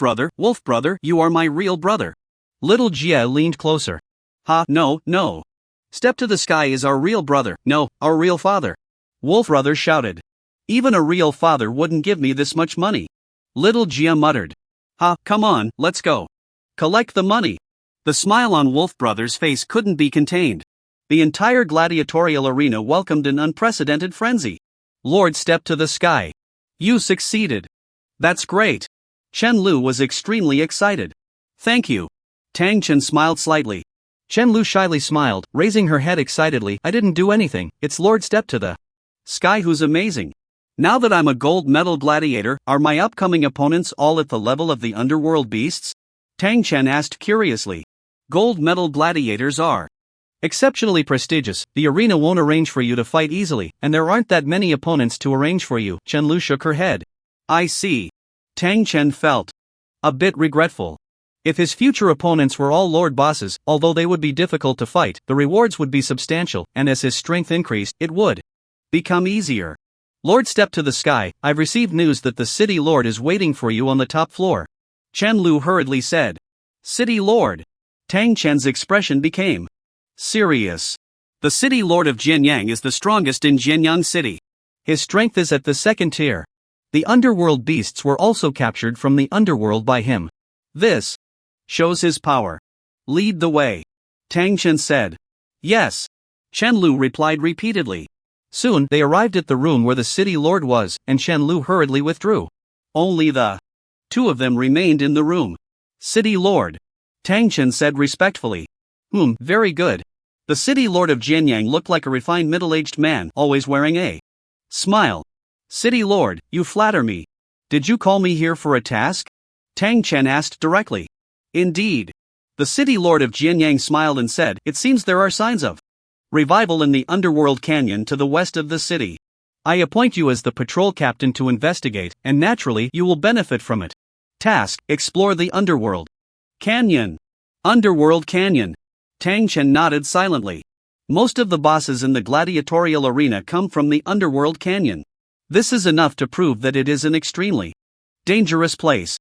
Brother, you are my real brother. Little Jie leaned closer. Ha, no, no. Step to the Sky is our real brother, no, our real father. Wolf Brother shouted. Even a real father wouldn't give me this much money. Little Jie muttered. Ha, come on, let's go. Collect the money. The smile on Wolf Brother's face couldn't be contained. The entire gladiatorial arena welcomed an unprecedented frenzy. Lord Step to the Sky. You succeeded. That's great. Chen Lu was extremely excited. Thank you. Tang Chen smiled slightly. Chen Lu shyly smiled, raising her head excitedly. I didn't do anything, it's Lord Step to the Sky who's amazing. Now that I'm a gold medal gladiator, are my upcoming opponents all at the level of the underworld beasts? Tang Chen asked curiously. Gold medal gladiators are exceptionally prestigious. The arena won't arrange for you to fight easily, and there aren't that many opponents to arrange for you. Chen Lu shook her head. I see. Tang Chen felt a bit regretful. If his future opponents were all Lord bosses, although they would be difficult to fight, the rewards would be substantial, and as his strength increased, it would become easier. Lord, step to the sky. I've received news that the City Lord is waiting for you on the top floor. Chen Lu hurriedly said. City Lord. Tang Chen's expression became serious. The City Lord of Jianyang is the strongest in Jianyang City. His strength is at the second tier. The underworld beasts were also captured from the underworld by him. This shows his power. Lead the way. Tang Chen said. Yes. Chen Lu replied repeatedly. Soon they arrived at the room where the City Lord was, and Chen Lu hurriedly withdrew. Only the two of them remained in the room. City Lord. Tang Chen said respectfully. Very good. The City Lord of Jianyang looked like a refined middle-aged man, always wearing a smile. City Lord, you flatter me. Did you call me here for a task? Tang Chen asked directly. Indeed. The City Lord of Jianyang smiled and said, it seems there are signs of revival in the underworld canyon to the west of the city. I appoint you as the patrol captain to investigate, and naturally you will benefit from it. Task, explore the underworld canyon. Underworld canyon. Tang Chen nodded silently. Most of the bosses in the gladiatorial arena come from the underworld canyon. This is enough to prove that it is an extremely dangerous place.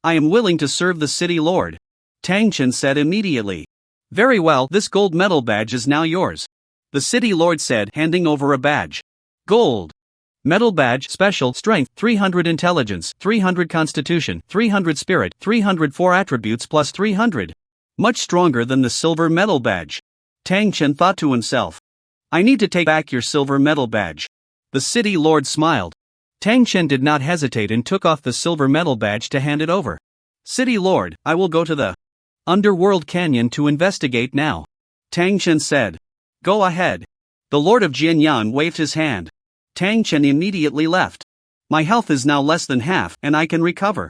I am willing to serve the City Lord. Tang Chen said immediately. Very well, this gold medal badge is now yours. The City Lord said, handing over a badge. Gold medal badge, special, strength, 300 intelligence, 300 constitution, 300 spirit, 304 attributes plus 300. Much stronger than the silver medal badge. Tang Chen thought to himself. I need to take back your silver medal badge. The City Lord smiled. Tang Chen did not hesitate and took off the silver medal badge to hand it over. City Lord, I will go to the underworld canyon to investigate now. Tang Chen said. Go ahead. The Lord of Jianyang waved his hand. Tang Chen immediately left. My health is now less than half, and I can recover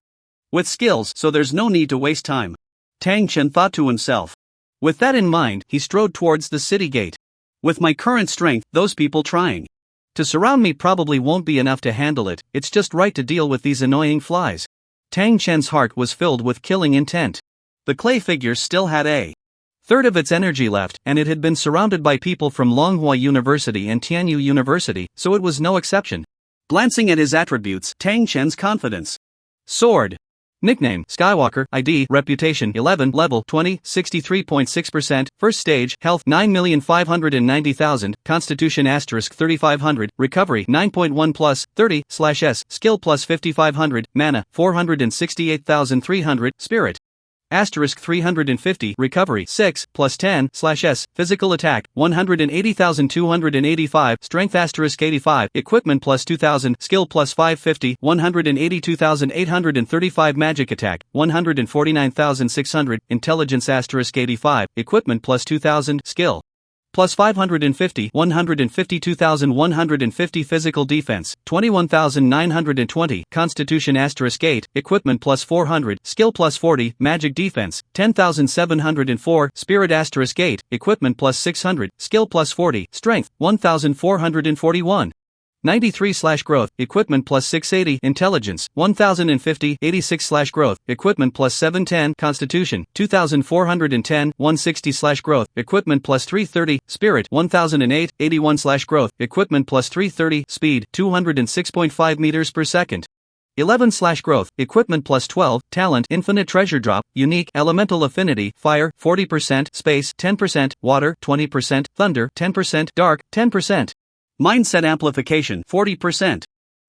with skills, so there's no need to waste time. Tang Chen thought to himself. With that in mind, he strode towards the city gate. With my current strength, those people trying to surround me probably won't be enough to handle it. It's just right to deal with these annoying flies. Tang Chen's heart was filled with killing intent. The clay figure still had a third of its energy left, and it had been surrounded by people from Longhua University and Tianyu University, so it was no exception. Glancing at his attributes, Tang Chen's confidence. Sword. Nickname, Skywalker, ID, Reputation, 11, Level, 20, 63.6%, First Stage, Health, 9,590,000, Constitution * 3,500, Recovery, 9.1 plus, 30/S, Skill plus 5,500, Mana, 468,300, Spirit. * 350, Recovery, 6, plus 10/S, Physical Attack, 180,285, Strength * 85, Equipment plus 2,000, Skill plus 550, 182,835, Magic Attack, 149,600, Intelligence * 85, Equipment plus 2,000, Skill plus 550, 152,150, Physical Defense, 21,920, Constitution * 8, Equipment plus 400, Skill plus 40, Magic Defense, 10,704, Spirit * 8, Equipment plus 600, Skill plus 40, Strength, 1,441. 93/growth, Equipment plus 680, Intelligence, 1,050, 86/growth, Equipment plus 710, Constitution, 2,410, 160/growth, Equipment plus 330, Spirit, 1,008, 81/growth, Equipment plus 330, Speed, 206.5 meters per second. 11/growth, Equipment plus 12, Talent, Infinite Treasure Drop, Unique, Elemental Affinity, Fire, 40%, Space, 10%, Water, 20%, Thunder, 10%, Dark, 10%. Mindset Amplification, 40%.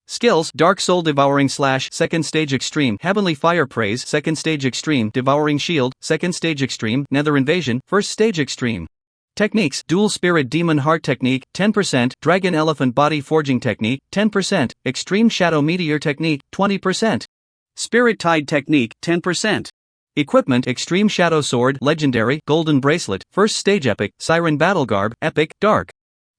Skills, Dark Soul Devouring / Second Stage Extreme, Heavenly Fire Praise, Second Stage Extreme, Devouring Shield, Second Stage Extreme, Nether Invasion, First Stage Extreme. Techniques, Dual Spirit Demon Heart Technique, 10%, Dragon Elephant Body Forging Technique, 10%, Extreme Shadow Meteor Technique, 20%. Spirit Tide Technique, 10%. Equipment, Extreme Shadow Sword, Legendary, Golden Bracelet, First Stage Epic, Siren Battle Garb, Epic, Dark.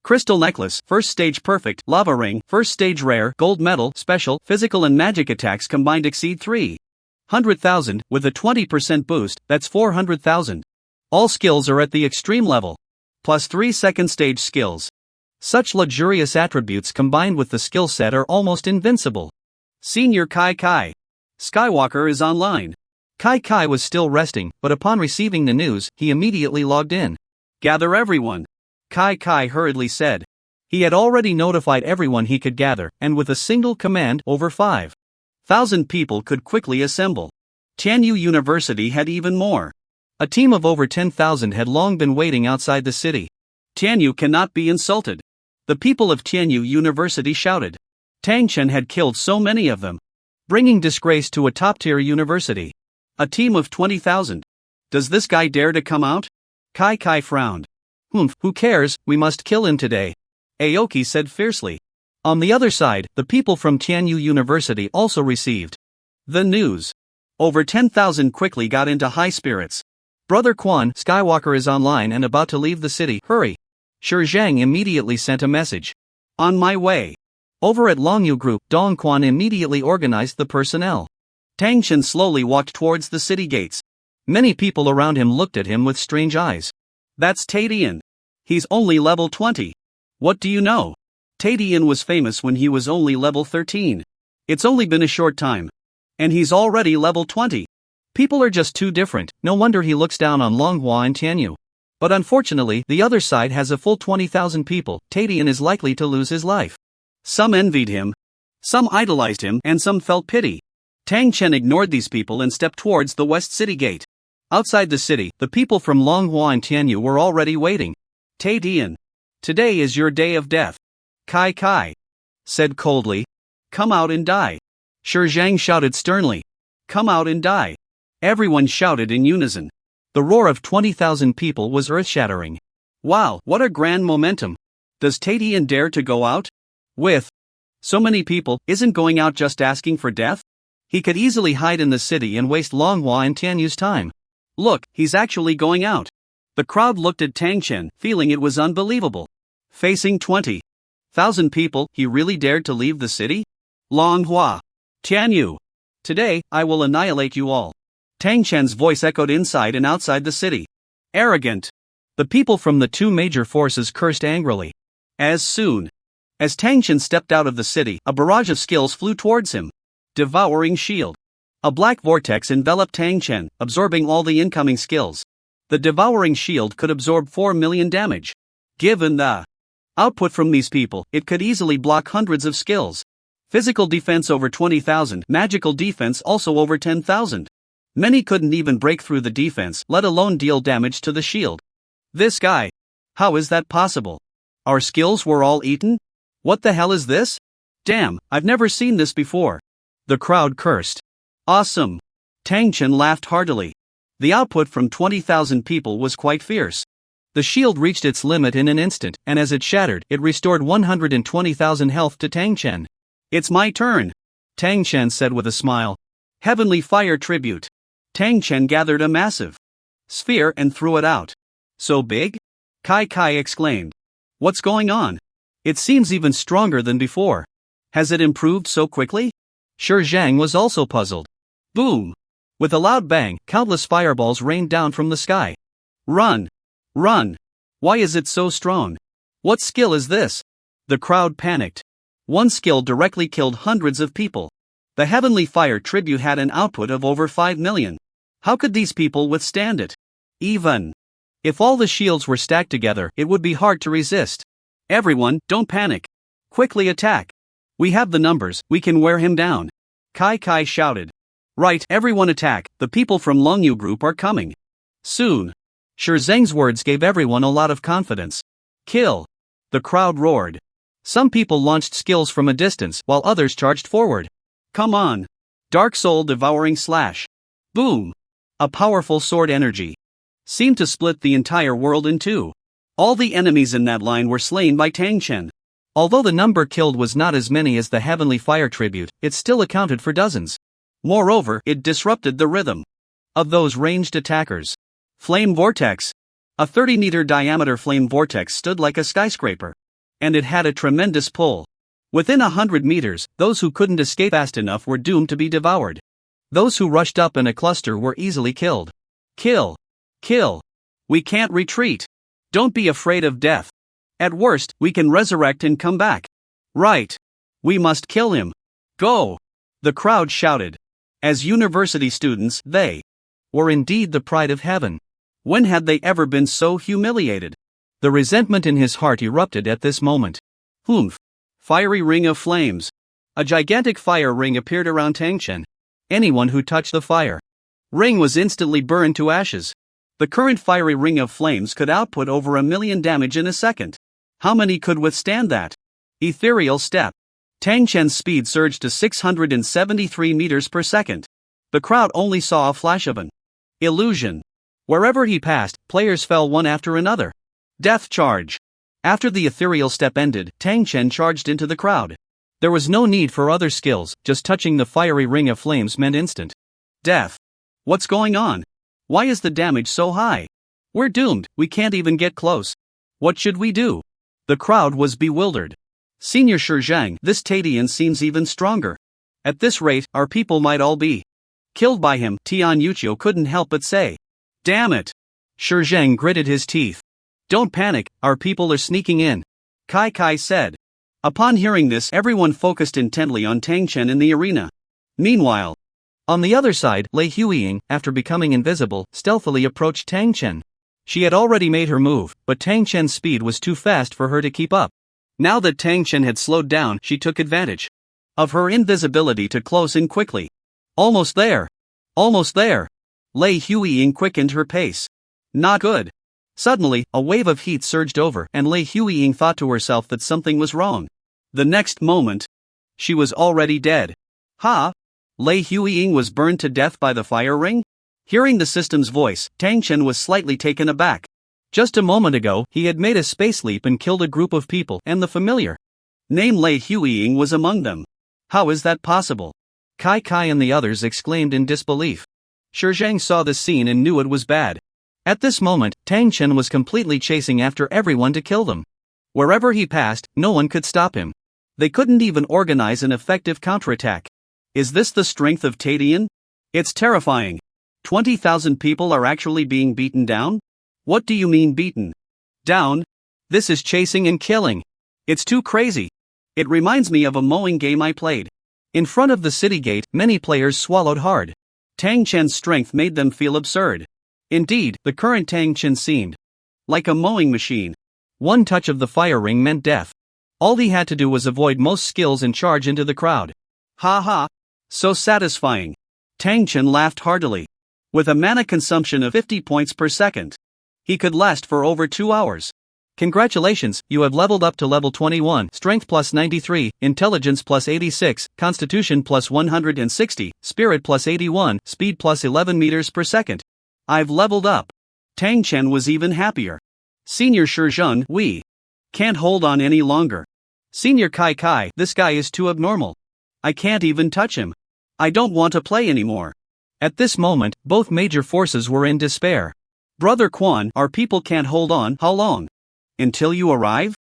Crystal Necklace, First Stage Perfect, Lava Ring, First Stage Rare, Gold Medal, Special, Physical and Magic attacks combined exceed 300,000, with a 20% boost, that's 400,000. All skills are at the extreme level. Plus 3 second stage skills. Such luxurious attributes combined with the skill set are almost invincible. Senior Kai Kai. Skywalker is online. Kai Kai was still resting, but upon receiving the news, he immediately logged in. Gather everyone. Kai Kai hurriedly said. He had already notified everyone he could gather, and with a single command, over 5,000 people could quickly assemble. Tianyu University had even more. A team of over 10,000 had long been waiting outside the city. Tianyu cannot be insulted. The people of Tianyu University shouted. Tang Chen had killed so many of them, bringing disgrace to a top-tier university. A team of 20,000. Does this guy dare to come out? Kai Kai frowned. Who cares, we must kill him today. Aoki said fiercely. On the other side, the people from Tianyu University also received the news. Over 10,000 quickly got into high spirits. Brother Quan, Skywalker is online and about to leave the city, hurry. Shi Zhang immediately sent a message. On my way. Over at Longyu Group, Dong Quan immediately organized the personnel. Tang Chen slowly walked towards the city gates. Many people around him looked at him with strange eyes. That's Tadian. He's only level 20. What do you know? Tadian was famous when he was only level 13. It's only been a short time. And he's already level 20. People are just too different, no wonder he looks down on Longhua and Tianyu. But unfortunately, the other side has a full 20,000 people. Tadian is likely to lose his life. Some envied him. Some idolized him, and some felt pity. Tang Chen ignored these people and stepped towards the west city gate. Outside the city, the people from Longhua and Tianyu were already waiting. Tadian. Today is your day of death. Kai Kai said coldly. Come out and die. Shi Zhang shouted sternly. Come out and die. Everyone shouted in unison. The roar of 20,000 people was earth-shattering. Wow, what a grand momentum. Does Tadian dare to go out? With so many people, isn't going out just asking for death? He could easily hide in the city and waste Longhua and Tianyu's time. Look, he's actually going out. The crowd looked at Tang Chen, feeling it was unbelievable. Facing 20,000 people, he really dared to leave the city? Longhua. Tianyu. Today, I will annihilate you all. Tang Chen's voice echoed inside and outside the city. Arrogant. The people from the two major forces cursed angrily. As soon as Tang Chen stepped out of the city, a barrage of skills flew towards him. Devouring shield. A black vortex enveloped Tang Chen, absorbing all the incoming skills. The devouring shield could absorb 4 million damage. Given the output from these people, it could easily block hundreds of skills. Physical defense over 20,000, magical defense also over 10,000. Many couldn't even break through the defense, let alone deal damage to the shield. This guy. How is that possible? Our skills were all eaten? What the hell is this? Damn, I've never seen this before. The crowd cursed. Awesome. Tang Chen laughed heartily. The output from 20,000 people was quite fierce. The shield reached its limit in an instant, and as it shattered, it restored 120,000 health to Tang Chen. It's my turn, Tang Chen said with a smile. Heavenly Fire Tribute. Tang Chen gathered a massive sphere and threw it out. So big? Kai Kai exclaimed. What's going on? It seems even stronger than before. Has it improved so quickly? Shi Zhang was also puzzled. Boom! With a loud bang, countless fireballs rained down from the sky. Run! Run! Why is it so strong? What skill is this? The crowd panicked. One skill directly killed hundreds of people. The Heavenly Fire Tribute had an output of over 5 million. How could these people withstand it? Even if all the shields were stacked together, it would be hard to resist. Everyone, don't panic. Quickly attack. We have the numbers, we can wear him down. Kai Kai shouted. Right, everyone attack, the people from Longyu Group are coming. Soon. Shi Zhang's words gave everyone a lot of confidence. Kill. The crowd roared. Some people launched skills from a distance while others charged forward. Come on. Dark Soul Devouring Slash. Boom. A powerful sword energy seemed to split the entire world in two. All the enemies in that line were slain by Tang Chen. Although the number killed was not as many as the Heavenly Fire Tribute, it still accounted for dozens. Moreover, it disrupted the rhythm of those ranged attackers. Flame Vortex. A 30-meter diameter flame vortex stood like a skyscraper. And it had a tremendous pull. Within 100 meters, those who couldn't escape fast enough were doomed to be devoured. Those who rushed up in a cluster were easily killed. Kill. Kill. We can't retreat. Don't be afraid of death. At worst, we can resurrect and come back. Right. We must kill him. Go. The crowd shouted. As university students, they were indeed the pride of heaven. When had they ever been so humiliated? The resentment in his heart erupted at this moment. Humph! Fiery ring of flames. A gigantic fire ring appeared around Tang Chen. Anyone who touched the fire ring was instantly burned to ashes. The current fiery ring of flames could output over 1,000,000 damage in a second. How many could withstand that? Ethereal step. Tang Chen's speed surged to 673 meters per second. The crowd only saw a flash of an illusion. Wherever he passed, players fell one after another. Death charge. After the ethereal step ended, Tang Chen charged into the crowd. There was no need for other skills, just touching the fiery ring of flames meant instant death. What's going on? Why is the damage so high? We're doomed, we can't even get close. What should we do? The crowd was bewildered. Senior Shizhang, this Tadian seems even stronger. At this rate, our people might all be killed by him, Tian Yuchio couldn't help but say. Damn it! Shizhang gritted his teeth. Don't panic, our people are sneaking in. Kai said. Upon hearing this, everyone focused intently on Tang Chen in the arena. Meanwhile, on the other side, Lei Huiying, after becoming invisible, stealthily approached Tang Chen. She had already made her move, but Tang Chen's speed was too fast for her to keep up. Now that Tang Chen had slowed down, she took advantage of her invisibility to close in quickly. Almost there! Almost there! Lei Huiying quickened her pace. Not good. Suddenly, a wave of heat surged over, and Lei Huiying thought to herself that something was wrong. The next moment, she was already dead. Ha! Lei Huiying was burned to death by the fire ring? Hearing the system's voice, Tang Chen was slightly taken aback. Just a moment ago, he had made a space leap and killed a group of people, and the familiar name Lei Huiying was among them. How is that possible? Kai and the others exclaimed in disbelief. Shizhang saw this scene and knew it was bad. At this moment, Tang Chen was completely chasing after everyone to kill them. Wherever he passed, no one could stop him. They couldn't even organize an effective counterattack. Is this the strength of Tadian? It's terrifying. 20,000 people are actually being beaten down? What do you mean beaten down? This is chasing and killing. It's too crazy. It reminds me of a mowing game I played. In front of the city gate, many players swallowed hard. Tang Chen's strength made them feel absurd. Indeed, the current Tang Chen seemed like a mowing machine. One touch of the fire ring meant death. All he had to do was avoid most skills and charge into the crowd. Ha ha! So satisfying. Tang Chen laughed heartily. With a mana consumption of 50 points per second, he could last for over 2 hours. Congratulations, you have leveled up to level 21, strength plus 93, intelligence plus 86, constitution plus 160, spirit plus 81, speed plus 11 meters per second. I've leveled up. Tang Chen was even happier. Senior Shizhang, we can't hold on any longer. Senior Kai, this guy is too abnormal. I can't even touch him. I don't want to play anymore. At this moment, both major forces were in despair. Brother Quan, our people can't hold on. How long? Until you arrive?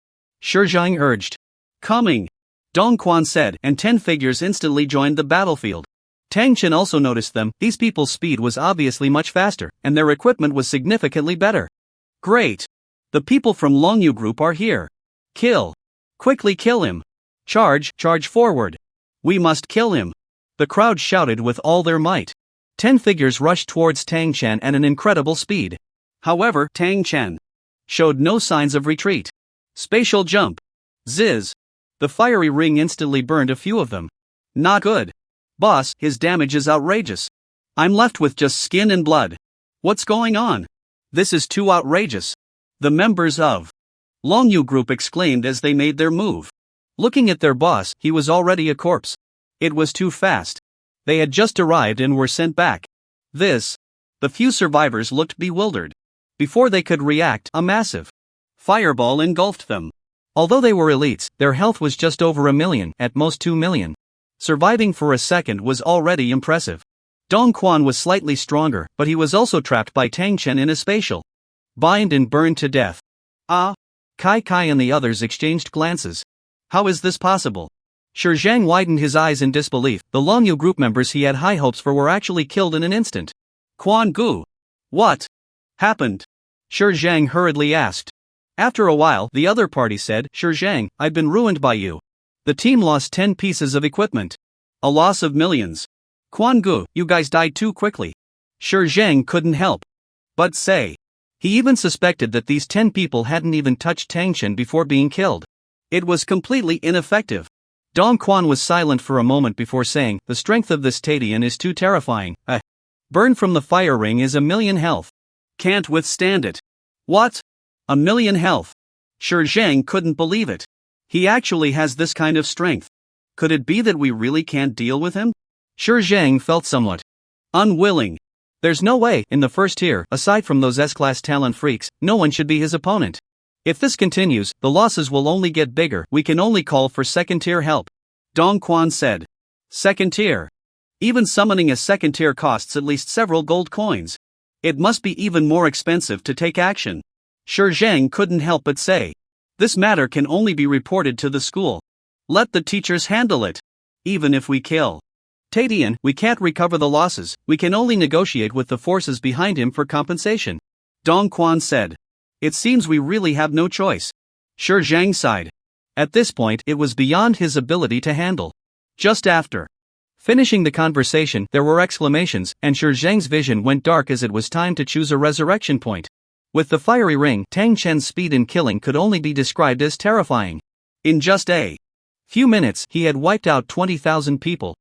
Shizhang urged. Coming. Dong Quan said, and 10 figures instantly joined the battlefield. Tang Chen also noticed them. These people's speed was obviously much faster, and their equipment was significantly better. Great. The people from Longyu Group are here. Kill. Quickly kill him. Charge forward. We must kill him. The crowd shouted with all their might. 10 figures rushed towards Tang Chen at an incredible speed. However, Tang Chen showed no signs of retreat. Spatial jump. Ziz. The fiery ring instantly burned a few of them. Not good. Boss, his damage is outrageous. I'm left with just skin and blood. What's going on? This is too outrageous. The members of Longyu Group exclaimed as they made their move. Looking at their boss, he was already a corpse. It was too fast. They had just arrived and were sent back. The few survivors looked bewildered. Before they could react, a massive fireball engulfed them. Although they were elites, their health was just over 1 million, at most 2 million. Surviving for a second was already impressive. Dong Quan was slightly stronger, but he was also trapped by Tang Chen in a spatial bind and burned to death. Kai and the others exchanged glances. How is this possible? Shizhang widened his eyes in disbelief. The Longyu Group members he had high hopes for were actually killed in an instant. Quan Gu. What happened? Shizhang hurriedly asked. After a while, the other party said, Shizhang, I've been ruined by you. The team lost 10 pieces of equipment. A loss of millions. Quan Gu, you guys died too quickly. Shi Zheng couldn't help but say. He even suspected that these 10 people hadn't even touched Tang Chen before being killed. It was completely ineffective. Dong Quan was silent for a moment before saying, the strength of this Tadian is too terrifying. A burn from the fire ring is 1,000,000 health. Can't withstand it. What? 1,000,000 health. Shi Zheng couldn't believe it. He actually has this kind of strength. Could it be that we really can't deal with him? Shi Zheng felt somewhat unwilling. There's no way, in the first tier, aside from those S-class talent freaks, no one should be his opponent. If this continues, the losses will only get bigger. We can only call for second-tier help. Dong Quan said. Second tier. Even summoning a second tier costs at least several gold coins. It must be even more expensive to take action. Shi Zheng couldn't help but say. This matter can only be reported to the school. Let the teachers handle it. Even if we kill Tadian, we can't recover the losses. We can only negotiate with the forces behind him for compensation. Dong Quan said. It seems we really have no choice. Shi Zheng sighed. At this point, it was beyond his ability to handle. Just after finishing the conversation, there were exclamations, and Shi Zheng's vision went dark as it was time to choose a resurrection point. With the fiery ring, Tang Chen's speed in killing could only be described as terrifying. In just a few minutes, he had wiped out 20,000 people.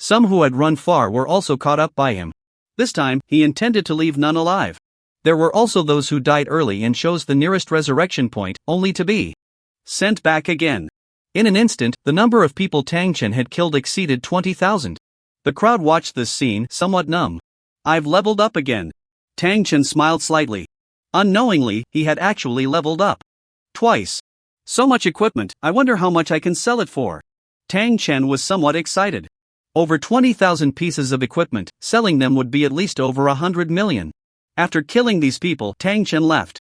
Some who had run far were also caught up by him. This time, he intended to leave none alive. There were also those who died early and chose the nearest resurrection point, only to be sent back again. In an instant, the number of people Tang Chen had killed exceeded 20,000. The crowd watched this scene, somewhat numb. I've leveled up again. Tang Chen smiled slightly. Unknowingly, he had actually leveled up. Twice. So much equipment, I wonder how much I can sell it for. Tang Chen was somewhat excited. Over 20,000 pieces of equipment, selling them would be at least over 100 million. After killing these people, Tang Chen left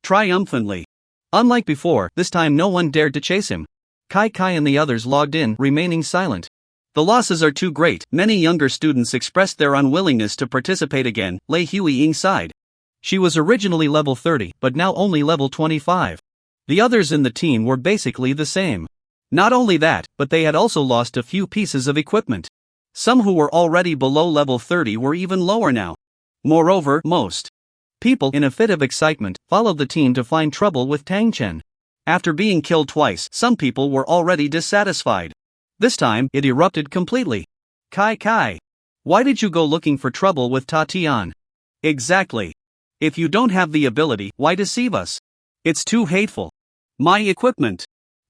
triumphantly. Unlike before, this time no one dared to chase him. Kai Kai and the others logged in, remaining silent. The losses are too great. Many younger students expressed their unwillingness to participate again. Lei Huiying sighed. She was originally level 30, but now only level 25. The others in the team were basically the same. Not only that, but they had also lost a few pieces of equipment. Some who were already below level 30 were even lower now. Moreover, most people, in a fit of excitement, followed the team to find trouble with Tang Chen. After being killed twice, some people were already dissatisfied. This time, it erupted completely. Kai Kai. Why did you go looking for trouble with Tatian? Exactly. If you don't have the ability, why deceive us? It's too hateful. My equipment.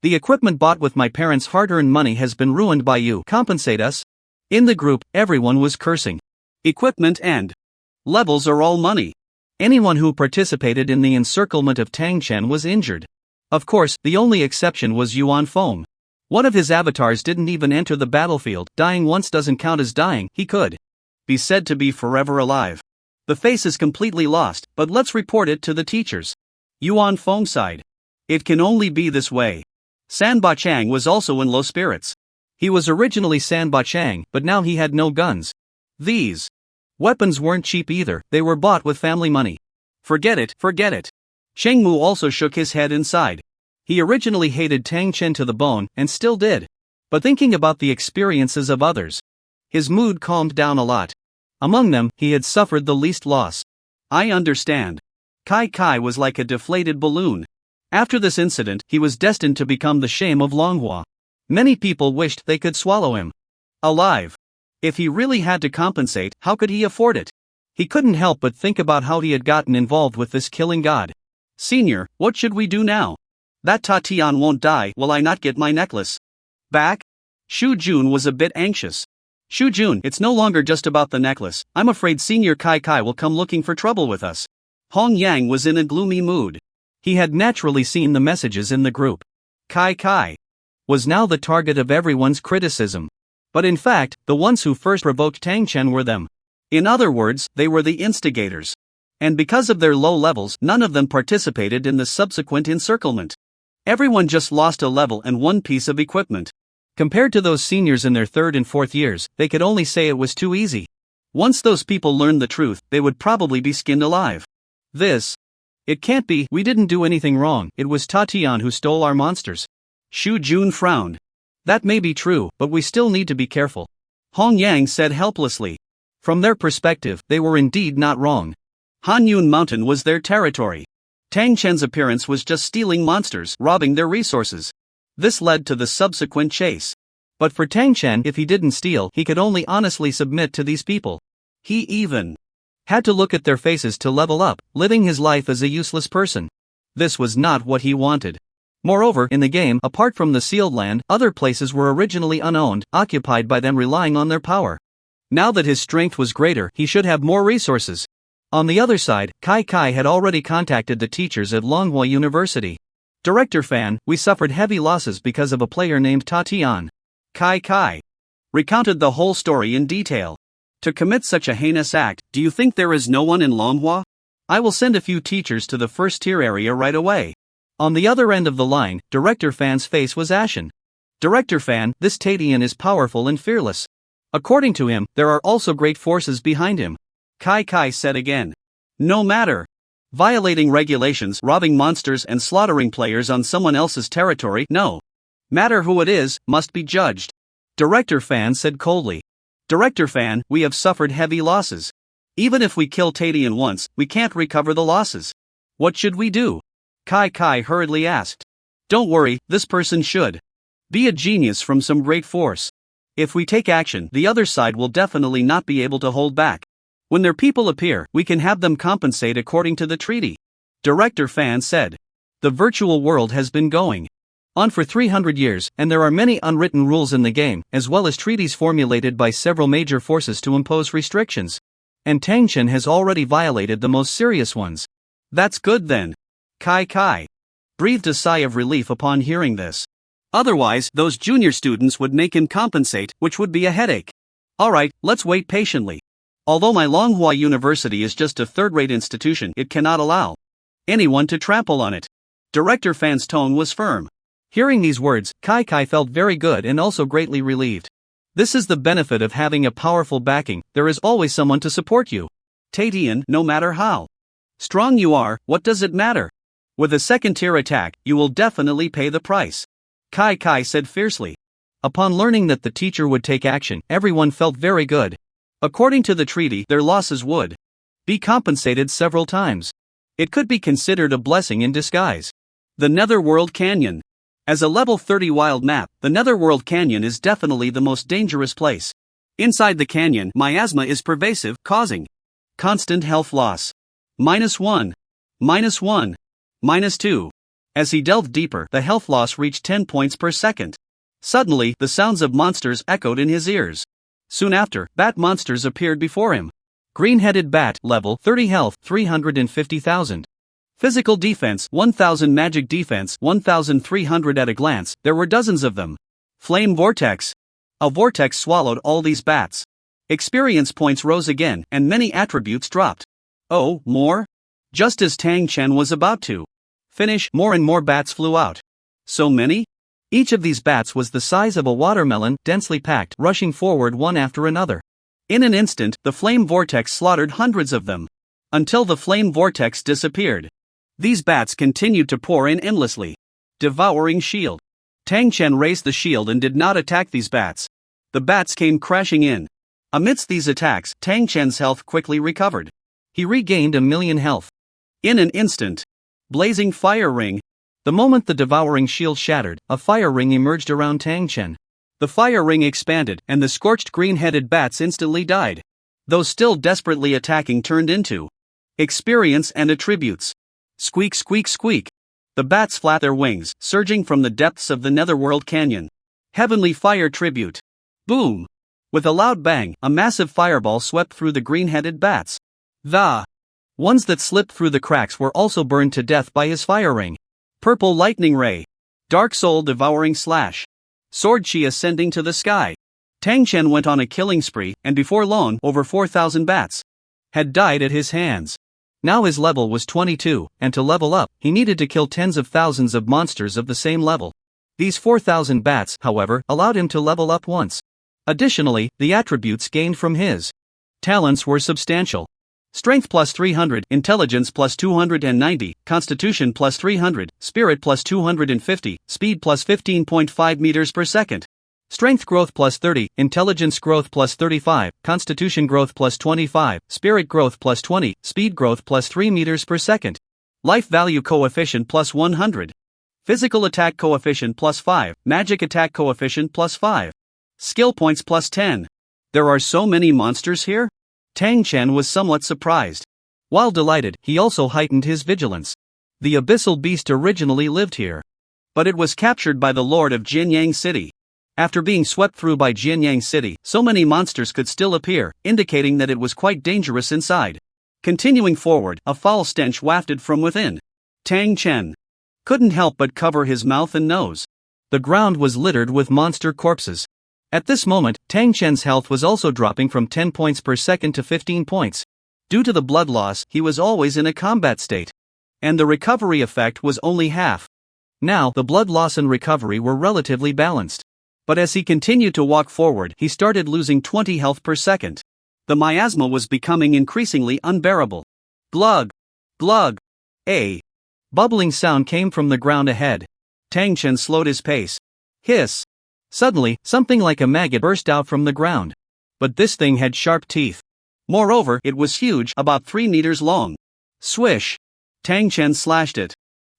The equipment bought with my parents' hard-earned money has been ruined by you. Compensate us. In the group, everyone was cursing. Equipment and levels are all money. Anyone who participated in the encirclement of Tang Chen was injured. Of course, the only exception was Yuan Feng. One of his avatars didn't even enter the battlefield. Dying once doesn't count as dying. He could be said to be forever alive. The face is completely lost, but let's report it to the teachers. Yuan Feng sighed. It can only be this way. San Bachang was also in low spirits. He was originally San Bachang, but now he had no guns. These weapons weren't cheap either, they were bought with family money. Forget it, forget it. Cheng Mu also shook his head inside. He originally hated Tang Chen to the bone, and still did. But thinking about the experiences of others, his mood calmed down a lot. Among them, he had suffered the least loss. I understand. Kai Kai was like a deflated balloon. After this incident, he was destined to become the shame of Longhua. Many people wished they could swallow him alive. If he really had to compensate, how could he afford it? He couldn't help but think about how he had gotten involved with this killing god. Senior, what should we do now? That Tatian won't die. Will I not get my necklace back? Shu Jun was a bit anxious. Shu Jun, it's no longer just about the necklace. I'm afraid Senior Kai Kai will come looking for trouble with us. Hong Yang was in a gloomy mood. He had naturally seen the messages in the group. Kai Kai was now the target of everyone's criticism. But in fact, the ones who first provoked Tang Chen were them. In other words, they were the instigators. And because of their low levels, none of them participated in the subsequent encirclement. Everyone just lost a level and one piece of equipment. Compared to those seniors in their third and fourth years, they could only say it was too easy. Once those people learned the truth, they would probably be skinned alive. It can't be, we didn't do anything wrong, it was Tatian who stole our monsters. Shu Jun frowned. That may be true, but we still need to be careful. Hong Yang said helplessly. From their perspective, they were indeed not wrong. Hanyun Mountain was their territory. Tang Chen's appearance was just stealing monsters, robbing their resources. This led to the subsequent chase. But for Tang Chen, if he didn't steal, he could only honestly submit to these people. He even had to look at their faces to level up, living his life as a useless person. This was not what he wanted. Moreover, in the game, apart from the sealed land, other places were originally unowned, occupied by them relying on their power. Now that his strength was greater, he should have more resources. On the other side, Kai Kai had already contacted the teachers at Longhua University. Director Fan, we suffered heavy losses because of a player named Tatian. Kai Kai recounted the whole story in detail. To commit such a heinous act, do you think there is no one in Longhua? I will send a few teachers to the first tier area right away. On the other end of the line, Director Fan's face was ashen. Director Fan, this Tatian is powerful and fearless. According to him, there are also great forces behind him. Kai Kai said again. No matter. Violating regulations, robbing monsters and slaughtering players on someone else's territory, no matter who it is, must be judged. Director Fan said coldly. Director Fan, we have suffered heavy losses. Even if we kill Tatian once, we can't recover the losses. What should we do? Kai Kai hurriedly asked. Don't worry, this person should be a genius from some great force. If we take action, the other side will definitely not be able to hold back. When their people appear, we can have them compensate according to the treaty. Director Fan said. The virtual world has been going on for 300 years, and there are many unwritten rules in the game, as well as treaties formulated by several major forces to impose restrictions. And Tang Chen has already violated the most serious ones. That's good then. Kai Kai breathed a sigh of relief upon hearing this. Otherwise, those junior students would make him compensate, which would be a headache. Alright, let's wait patiently. Although my Longhua University is just a third-rate institution, it cannot allow anyone to trample on it. Director Fan's tone was firm. Hearing these words, Kai Kai felt very good and also greatly relieved. This is the benefit of having a powerful backing, there is always someone to support you. Tatian, no matter how strong you are, what does it matter? With a second-tier attack, you will definitely pay the price. Kai Kai said fiercely. Upon learning that the teacher would take action, everyone felt very good. According to the treaty, their losses would be compensated several times. It could be considered a blessing in disguise. The Netherworld Canyon. As a level 30 wild map, the Netherworld Canyon is definitely the most dangerous place. Inside the canyon, miasma is pervasive, causing constant health loss. -1. -1. -2. As he delved deeper, the health loss reached 10 points per second. Suddenly, the sounds of monsters echoed in his ears. Soon after, bat monsters appeared before him. Green-headed bat, level 30 health, 350,000. Physical defense, 1000 magic defense, 1300 at a glance, there were dozens of them. Flame vortex. A vortex swallowed all these bats. Experience points rose again, and many attributes dropped. Oh, more? Just as Tang Chen was about to finish, more and more bats flew out. So many? Each of these bats was the size of a watermelon, densely packed, rushing forward one after another. In an instant, the flame vortex slaughtered hundreds of them. Until the flame vortex disappeared. These bats continued to pour in endlessly. Devouring shield. Tang Chen raised the shield and did not attack these bats. The bats came crashing in. Amidst these attacks, Tang Chen's health quickly recovered. He regained 1,000,000 health. In an instant. Blazing fire ring. The moment the devouring shield shattered, a fire ring emerged around Tang Chen. The fire ring expanded, and the scorched green-headed bats instantly died. Those still desperately attacking turned into experience and attributes. Squeak, squeak, squeak. The bats flapped their wings, surging from the depths of the Netherworld Canyon. Heavenly fire tribute. Boom! With a loud bang, a massive fireball swept through the green-headed bats. The ones that slipped through the cracks were also burned to death by his fire ring. Purple lightning ray. Dark soul devouring slash. Sword chi ascending to the sky. Tang Chen went on a killing spree, and before long, over 4,000 bats had died at his hands. Now his level was 22, and to level up, he needed to kill tens of thousands of monsters of the same level. These 4,000 bats, however, allowed him to level up once. Additionally, the attributes gained from his talents were substantial. Strength plus 300, Intelligence plus 290, Constitution plus 300, Spirit plus 250, Speed plus 15.5 meters per second. Strength growth plus 30, intelligence growth plus 35, constitution growth plus 25, spirit growth plus 20, speed growth plus 3 meters per second. Life value coefficient plus 100. Physical attack coefficient plus 5, magic attack coefficient plus 5. Skill points plus 10. There are so many monsters here? Tang Chen was somewhat surprised. While delighted, he also heightened his vigilance. The abyssal beast originally lived here, but it was captured by the lord of Jianyang City. After being swept through by Jianyang City, so many monsters could still appear, indicating that it was quite dangerous inside. Continuing forward, a foul stench wafted from within. Tang Chen couldn't help but cover his mouth and nose. The ground was littered with monster corpses. At this moment, Tang Chen's health was also dropping from 10 points per second to 15 points. Due to the blood loss, he was always in a combat state, and the recovery effect was only half. Now, the blood loss and recovery were relatively balanced. But as he continued to walk forward, he started losing 20 health per second. The miasma was becoming increasingly unbearable. Glug! Glug! A bubbling sound came from the ground ahead. Tang Chen slowed his pace. Hiss! Suddenly, something like a maggot burst out from the ground. But this thing had sharp teeth. Moreover, it was huge, about 3 meters long. Swish! Tang Chen slashed it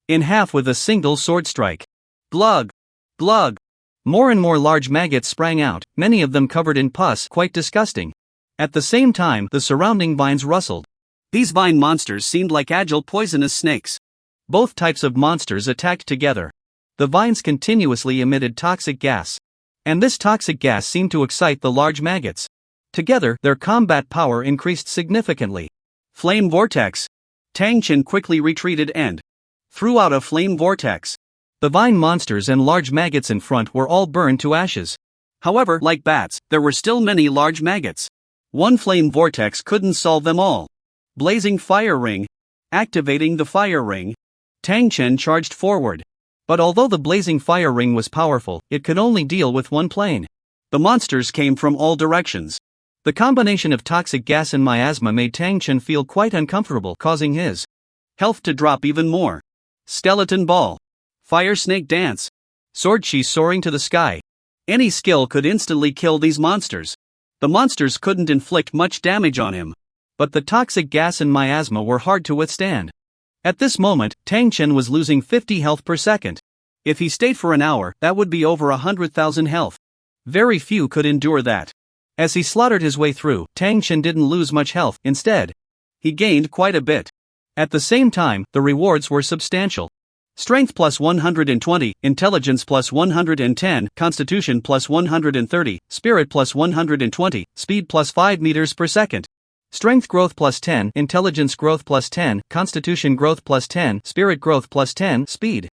in half with a single sword strike. Glug! Glug! More and more large maggots sprang out, many of them covered in pus, quite disgusting. At the same time, the surrounding vines rustled. These vine monsters seemed like agile poisonous snakes. Both types of monsters attacked together. The vines continuously emitted toxic gas, and this toxic gas seemed to excite the large maggots. Together, their combat power increased significantly. Flame vortex! Tang Chen quickly retreated and threw out a flame vortex. The vine monsters and large maggots in front were all burned to ashes. However, like bats, there were still many large maggots. One flame vortex couldn't solve them all. Blazing fire ring! Activating the fire ring, Tang Chen charged forward. But although the blazing fire ring was powerful, it could only deal with one plane. The monsters came from all directions. The combination of toxic gas and miasma made Tang Chen feel quite uncomfortable, causing his health to drop even more. Skeleton ball. Fire snake dance. Sword chi soaring to the sky. Any skill could instantly kill these monsters. The monsters couldn't inflict much damage on him, but the toxic gas and miasma were hard to withstand. At this moment, Tang Chen was losing 50 health per second. If he stayed for an hour, that would be over 100,000 health. Very few could endure that. As he slaughtered his way through, Tang Chen didn't lose much health, instead, he gained quite a bit. At the same time, the rewards were substantial. Strength plus 120, intelligence plus 110, constitution plus 130, spirit plus 120, speed plus 5 meters per second. Strength growth plus 10, intelligence growth plus 10, constitution growth plus 10, spirit growth plus 10, speed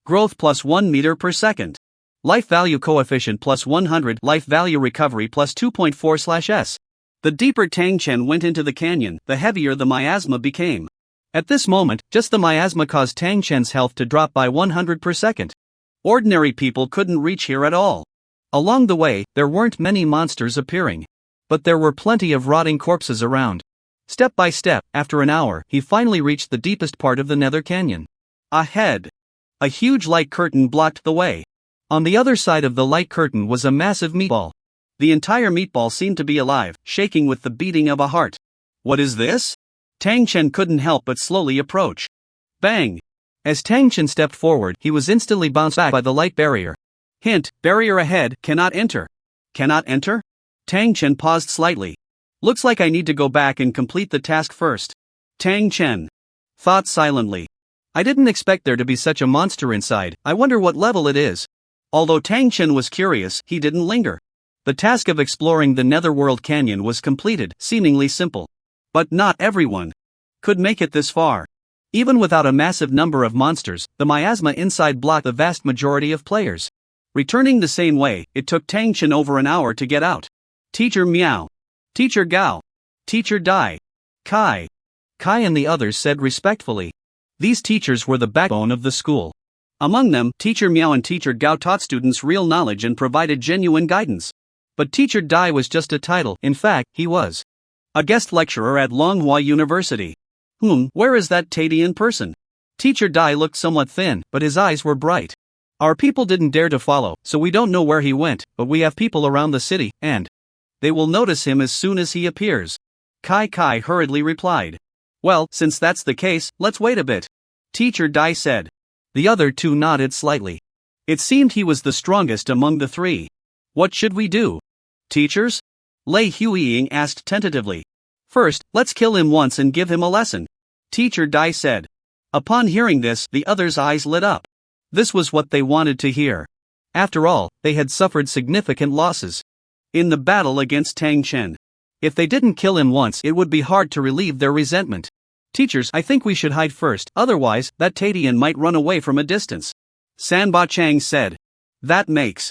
growth plus 1 meter per second. Life value coefficient plus 100, life value recovery plus 2.4/s. The deeper Tang Chen went into the canyon, the heavier the miasma became. At this moment, just the miasma caused Tang Chen's health to drop by 100 per second. Ordinary people couldn't reach here at all. Along the way, there weren't many monsters appearing, but there were plenty of rotting corpses around. Step by step, after an hour, he finally reached the deepest part of the Nether Canyon. Ahead, a huge light curtain blocked the way. On the other side of the light curtain was a massive meatball. The entire meatball seemed to be alive, shaking with the beating of a heart. What is this? Tang Chen couldn't help but slowly approach. Bang! As Tang Chen stepped forward, he was instantly bounced back by the light barrier. Hint, barrier ahead, cannot enter. Cannot enter? Tang Chen paused slightly. Looks like I need to go back and complete the task first. Tang Chen thought silently. I didn't expect there to be such a monster inside, I wonder what level it is. Although Tang Chen was curious, he didn't linger. The task of exploring the Netherworld Canyon was completed, seemingly simple. But not everyone could make it this far. Even without a massive number of monsters, the miasma inside blocked the vast majority of players. Returning the same way, it took Tang Chen over an hour to get out. Teacher Miao, Teacher Gao, Teacher Dai, Kai and the others said respectfully. These teachers were the backbone of the school. Among them, Teacher Miao and Teacher Gao taught students real knowledge and provided genuine guidance. But Teacher Dai was just a title, in fact, he was a guest lecturer at Longhua University. Where is that Tadian person? Teacher Dai looked somewhat thin, but his eyes were bright. Our people didn't dare to follow, so we don't know where he went, but we have people around the city, and they will notice him as soon as he appears. Kai hurriedly replied. Well, since that's the case, let's wait a bit. Teacher Dai said. The other two nodded slightly. It seemed he was the strongest among the three. What should we do? Teachers? Lei Huiying asked tentatively. First, let's kill him once and give him a lesson. Teacher Dai said. Upon hearing this, the others' eyes lit up. This was what they wanted to hear. After all, they had suffered significant losses in the battle against Tang Chen. If they didn't kill him once, it would be hard to relieve their resentment. Teachers, I think we should hide first, otherwise, that Tadian might run away from a distance. Sanba Chang said. That makes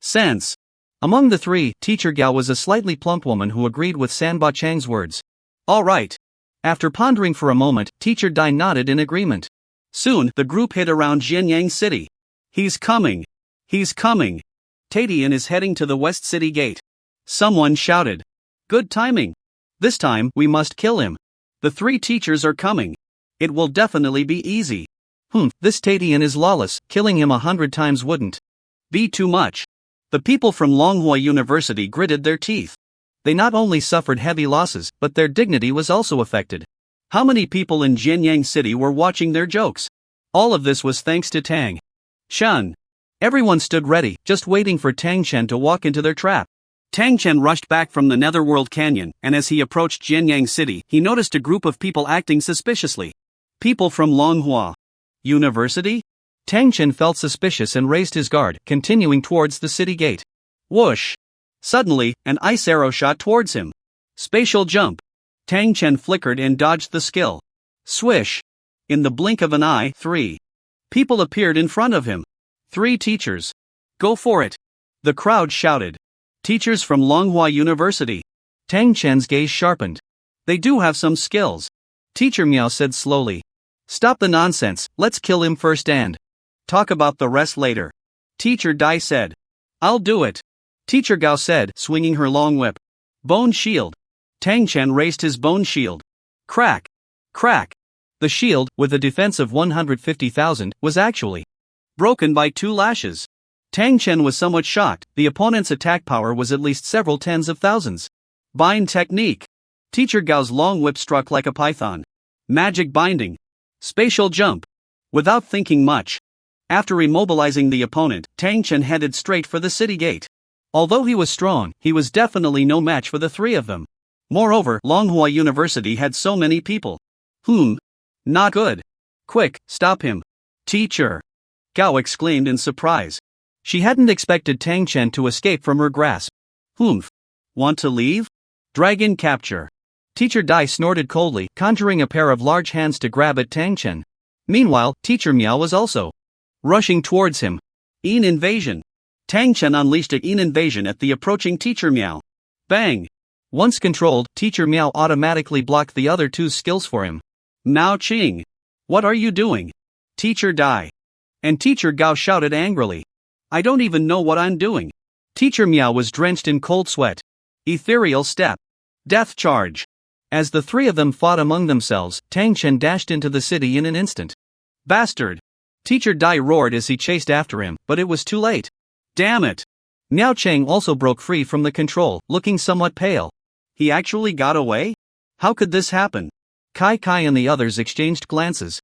sense. Among the three, Teacher Gao was a slightly plump woman who agreed with Sanba Chang's words. All right. After pondering for a moment, Teacher Dai nodded in agreement. Soon, the group hid around Jianyang City. He's coming. He's coming. Tadian is heading to the West City Gate. Someone shouted. Good timing. This time, we must kill him. The three teachers are coming. It will definitely be easy. This Tadian is lawless, killing him 100 times wouldn't be too much. The people from Longhua University gritted their teeth. They not only suffered heavy losses, but their dignity was also affected. How many people in Jianyang City were watching their jokes? All of this was thanks to Tang Shen. Everyone stood ready, just waiting for Tang Chen to walk into their trap. Tang Chen rushed back from the Netherworld Canyon, and as he approached Jianyang City, he noticed a group of people acting suspiciously. People from Longhua University? Tang Chen felt suspicious and raised his guard, continuing towards the city gate. Whoosh! Suddenly, an ice arrow shot towards him. Spatial jump. Tang Chen flickered and dodged the skill. Swish! In the blink of an eye, 3 people appeared in front of him. 3 teachers. Go for it! The crowd shouted. Teachers from Longhua University. Tang Chen's gaze sharpened. They do have some skills. Teacher Miao said slowly. Stop the nonsense, let's kill him first and talk about the rest later. Teacher Dai said. I'll do it. Teacher Gao said, swinging her long whip. Bone shield. Tang Chen raised his bone shield. Crack! Crack! The shield, with a defense of 150,000, was actually broken by 2 lashes. Tang Chen was somewhat shocked. The opponent's attack power was at least several tens of thousands. Bind technique. Teacher Gao's long whip struck like a python. Magic binding. Spatial jump. Without thinking much. After immobilizing the opponent, Tang Chen headed straight for the city gate. Although he was strong, he was definitely no match for the 3 of them. Moreover, Longhua University had so many people. Not good. Quick, stop him. Teacher! Gao exclaimed in surprise. She hadn't expected Tang Chen to escape from her grasp. Want to leave? Dragon capture. Teacher Dai snorted coldly, conjuring a pair of large hands to grab at Tang Chen. Meanwhile, Teacher Miao was also rushing towards him. Yin invasion. Tang Chen unleashed a Yin invasion at the approaching Teacher Miao. Bang! Once controlled, Teacher Miao automatically blocked the other 2's skills for him. Mao Qing! What are you doing? Teacher Dai. And Teacher Gao shouted angrily. I don't even know what I'm doing. Teacher Miao was drenched in cold sweat. Ethereal step. Death charge. As the 3 of them fought among themselves, Tang Chen dashed into the city in an instant. Bastard! Teacher Dai roared as he chased after him, but it was too late. Damn it! Miao Cheng also broke free from the control, looking somewhat pale. He actually got away? How could this happen? Kai and the others exchanged glances.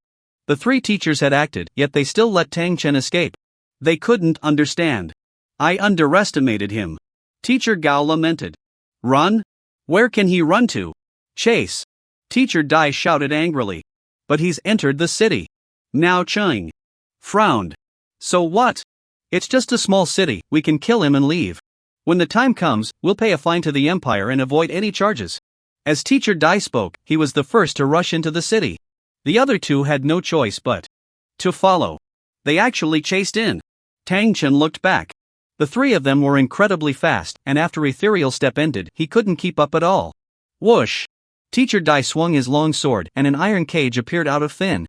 The 3 teachers had acted, yet they still let Tang Chen escape. They couldn't understand. I underestimated him. Teacher Gao lamented. Run? Where can he run to? Chase! Teacher Dai shouted angrily. But he's entered the city. Miao Cheng frowned. So what? It's just a small city, we can kill him and leave. When the time comes, we'll pay a fine to the Empire and avoid any charges. As Teacher Dai spoke, he was the first to rush into the city. The other 2 had no choice but to follow. They actually chased in. Tang Chen looked back. The 3 of them were incredibly fast, and after Ethereal Step ended, he couldn't keep up at all. Whoosh! Teacher Dai swung his long sword, and an iron cage appeared out of thin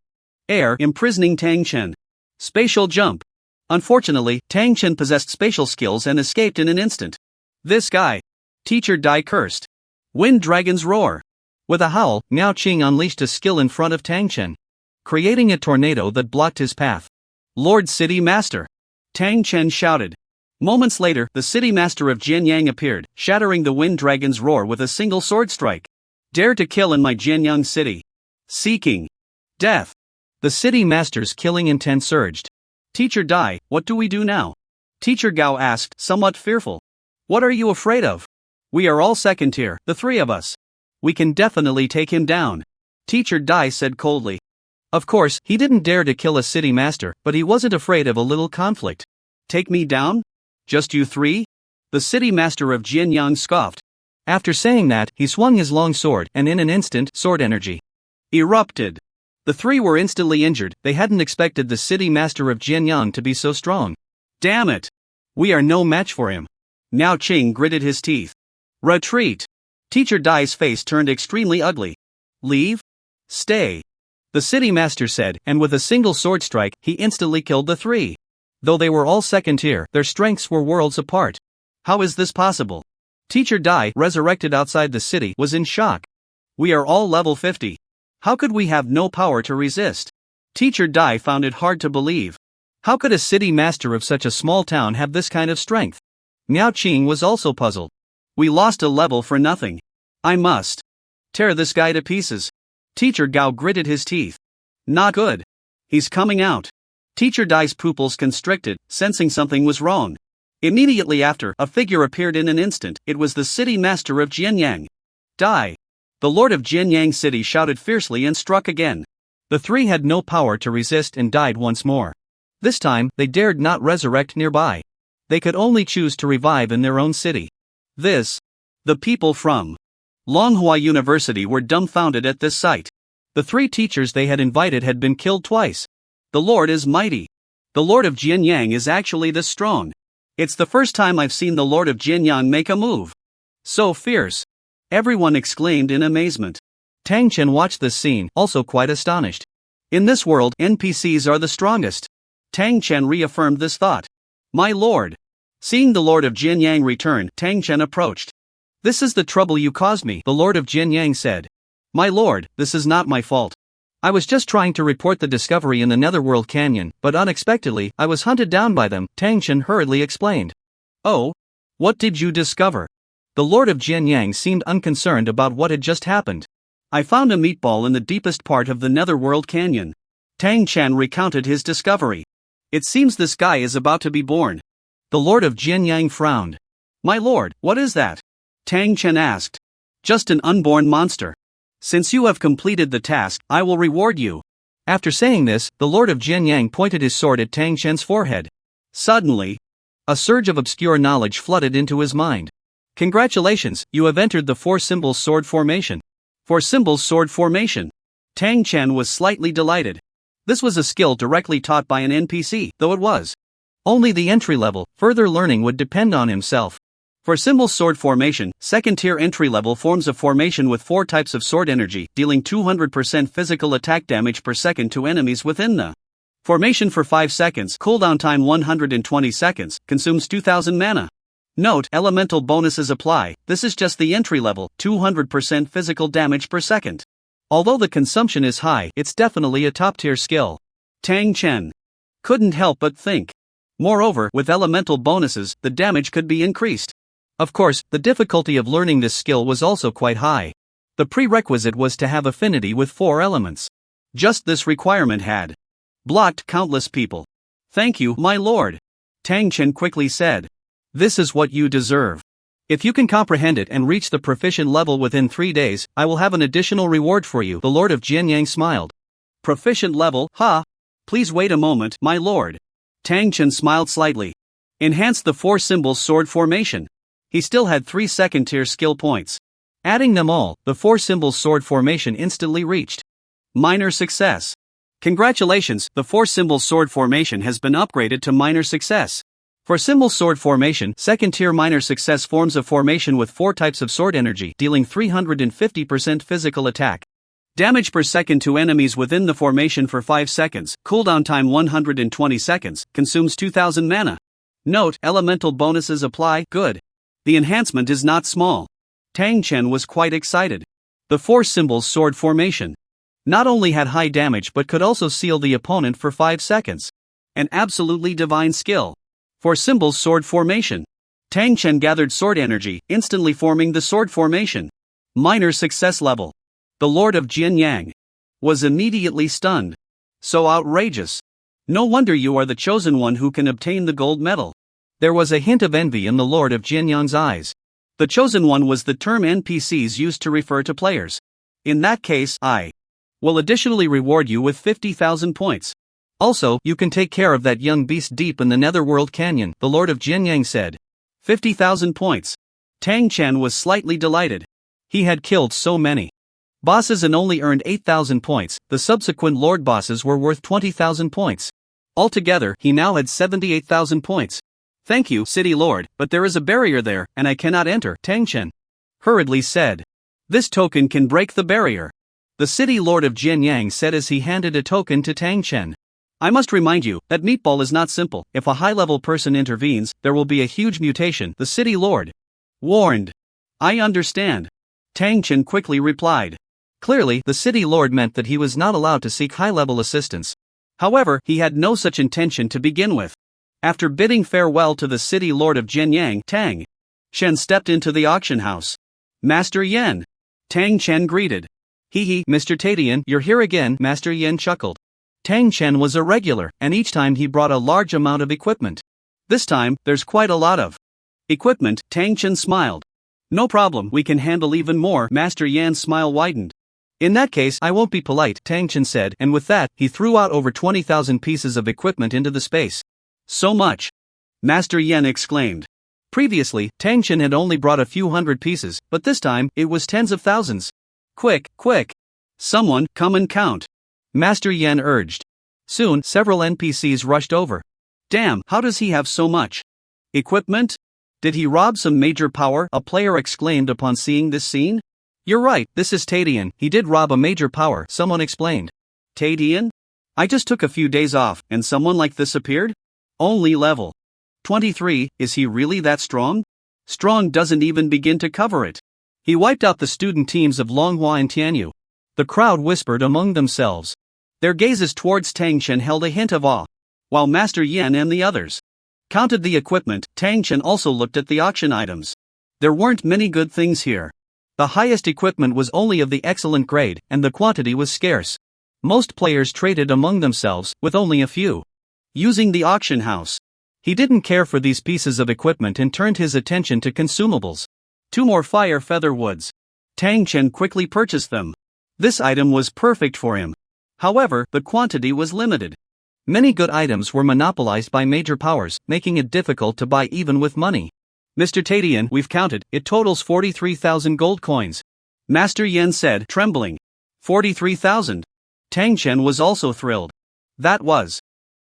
air, imprisoning Tang Chen. Spatial jump. Unfortunately, Tang Chen possessed spatial skills and escaped in an instant. This guy! Teacher Dai cursed. Wind Dragon's Roar. With a howl, Miao Qing unleashed a skill in front of Tang Chen, creating a tornado that blocked his path. Lord City Master. Tang Chen shouted. Moments later, the city master of Jianyang appeared, shattering the wind dragon's roar with a single sword strike. Dare to kill in my Jianyang city. Seeking death. The city master's killing intent surged. Teacher Dai, what do we do now? Teacher Gao asked, somewhat fearful. What are you afraid of? We are all second tier, the three of us. We can definitely take him down. Teacher Dai said coldly. Of course, he didn't dare to kill a city master, but he wasn't afraid of a little conflict. Take me down? Just you three? The city master of Jianyang scoffed. After saying that, he swung his long sword, and in an instant, sword energy erupted. The three were instantly injured. They hadn't expected the city master of Jianyang to be so strong. Damn it! We are no match for him. Miao Qing gritted his teeth. Retreat! Teacher Dai's face turned extremely ugly. Leave? Stay. The city master said, and with a single sword strike, he instantly killed the three. Though they were all second tier, their strengths were worlds apart. How is this possible? Teacher Dai, resurrected outside the city, was in shock. We are all level 50. How could we have no power to resist? Teacher Dai found it hard to believe. How could a city master of such a small town have this kind of strength? Miao Qing was also puzzled. We lost a level for nothing. I must tear this guy to pieces. Teacher Gao gritted his teeth. Not good. He's coming out. Teacher Dai's pupils constricted, sensing something was wrong. Immediately after, a figure appeared in an instant. It was the city master of Jianyang. Dai. The lord of Jianyang city shouted fiercely and struck again. The three had no power to resist and died once more. This time, they dared not resurrect nearby. They could only choose to revive in their own city. The people from Longhua University were dumbfounded at this sight. The three teachers they had invited had been killed twice. The Lord is mighty. The Lord of Jianyang is actually this strong. It's the first time I've seen the Lord of Jianyang make a move. So fierce. Everyone exclaimed in amazement. Tang Chen watched this scene, also quite astonished. In this world, NPCs are the strongest. Tang Chen reaffirmed this thought. My lord. Seeing the Lord of Jianyang return, Tang Chen approached. This is the trouble you caused me, the Lord of Jianyang said. My lord, this is not my fault. I was just trying to report the discovery in the Netherworld Canyon, but unexpectedly, I was hunted down by them, Tang Chen hurriedly explained. Oh? What did you discover? The Lord of Jianyang seemed unconcerned about what had just happened. I found a meatball in the deepest part of the Netherworld Canyon. Tang Chen recounted his discovery. It seems this guy is about to be born. The Lord of Jianyang frowned. My lord, what is that? Tang Chen asked. Just an unborn monster. Since you have completed the task, I will reward you. After saying this, the Lord of Jianyang pointed his sword at Tang Chen's forehead. Suddenly, a surge of obscure knowledge flooded into his mind. Congratulations, you have entered the Four Symbols Sword Formation. Four Symbols Sword Formation. Tang Chen was slightly delighted. This was a skill directly taught by an NPC, though it was only the entry level. Further learning would depend on himself. For Symbols Sword Formation, second-tier entry-level forms a formation with 4 types of sword energy, dealing 200% physical attack damage per second to enemies within the formation for 5 seconds, cooldown time 120 seconds, consumes 2000 mana. Note, elemental bonuses apply. This is just the entry level, 200% physical damage per second. Although the consumption is high, it's definitely a top-tier skill. Tang Chen couldn't help but think. Moreover, with elemental bonuses, the damage could be increased. Of course, the difficulty of learning this skill was also quite high. The prerequisite was to have affinity with 4 elements. Just this requirement had blocked countless people. Thank you, my lord. Tang Chen quickly said. This is what you deserve. If you can comprehend it and reach the proficient level within 3 days, I will have an additional reward for you, the Lord of Jianyang smiled. Proficient level, huh? Please wait a moment, my lord. Tang Chen smiled slightly. Enhance the 4 Symbols Sword Formation. He still had 3 second-tier skill points. Adding them all, the 4 Symbols Sword Formation instantly reached minor success. Congratulations, the 4 Symbols Sword Formation has been upgraded to minor success. For Symbols Sword Formation, second-tier minor success forms a formation with 4 types of sword energy, dealing 350% physical attack damage per second to enemies within the formation for 5 seconds, cooldown time 120 seconds, consumes 2000 mana. Note, elemental bonuses apply, good. The enhancement is not small. Tang Chen was quite excited. The 4 Symbols Sword Formation not only had high damage but could also seal the opponent for 5 seconds. An absolutely divine skill. For symbols, sword formation. Tang Chen gathered sword energy, instantly forming the sword formation. Minor success level. The Lord of Jianyang was immediately stunned. So outrageous. No wonder you are the chosen one who can obtain the gold medal. There was a hint of envy in the Lord of Jianyang's eyes. The chosen one was the term NPCs used to refer to players. In that case, I will additionally reward you with 50,000 points. Also, you can take care of that young beast deep in the Netherworld Canyon, the Lord of Jianyang said. 50,000 points. Tang Chen was slightly delighted. He had killed so many bosses and only earned 8,000 points. The subsequent Lord bosses were worth 20,000 points. Altogether, he now had 78,000 points. Thank you, City Lord, but there is a barrier there, and I cannot enter, Tang Chen hurriedly said. This token can break the barrier. The City Lord of Jianyang said as he handed a token to Tang Chen. I must remind you that meatball is not simple. If a high-level person intervenes, there will be a huge mutation, the City Lord warned. I understand. Tang Chen quickly replied. Clearly, the City Lord meant that he was not allowed to seek high-level assistance. However, he had no such intention to begin with. After bidding farewell to the City Lord of Jianyang, Tang Chen stepped into the auction house. Master Yen. Tang Chen greeted. Hee, Mr. Tadian, you're here again, Master Yen chuckled. Tang Chen was a regular, and each time he brought a large amount of equipment. This time, there's quite a lot of equipment, Tang Chen smiled. No problem, we can handle even more, Master Yan's smile widened. In that case, I won't be polite, Tang Chen said, and with that, he threw out over 20,000 pieces of equipment into the space. So much! Master Yen exclaimed. Previously, Tang Chen had only brought a few hundred pieces, but this time, it was tens of thousands. Quick, quick! Someone, come and count! Master Yen urged. Soon, several NPCs rushed over. Damn, how does he have so much equipment? Did he rob some major power? A player exclaimed upon seeing this scene. You're right, this is Tadian, he did rob a major power, someone explained. Tadian? I just took a few days off, and someone like this appeared? Only level 23, is he really that strong? Strong doesn't even begin to cover it. He wiped out the student teams of Longhua and Tianyu. The crowd whispered among themselves. Their gazes towards Tang Chen held a hint of awe, while Master Yen and the others counted the equipment. Tang Chen also looked at the auction items. There weren't many good things here. The highest equipment was only of the excellent grade, and the quantity was scarce. Most players traded among themselves, with only a few using the auction house. He didn't care for these pieces of equipment and turned his attention to consumables. 2 more fire feather woods. Tang Chen quickly purchased them. This item was perfect for him. However, the quantity was limited. Many good items were monopolized by major powers, making it difficult to buy even with money. Mr. Tadian, we've counted, it totals 43,000 gold coins. Master Yen said, trembling. 43,000. Tang Chen was also thrilled. That was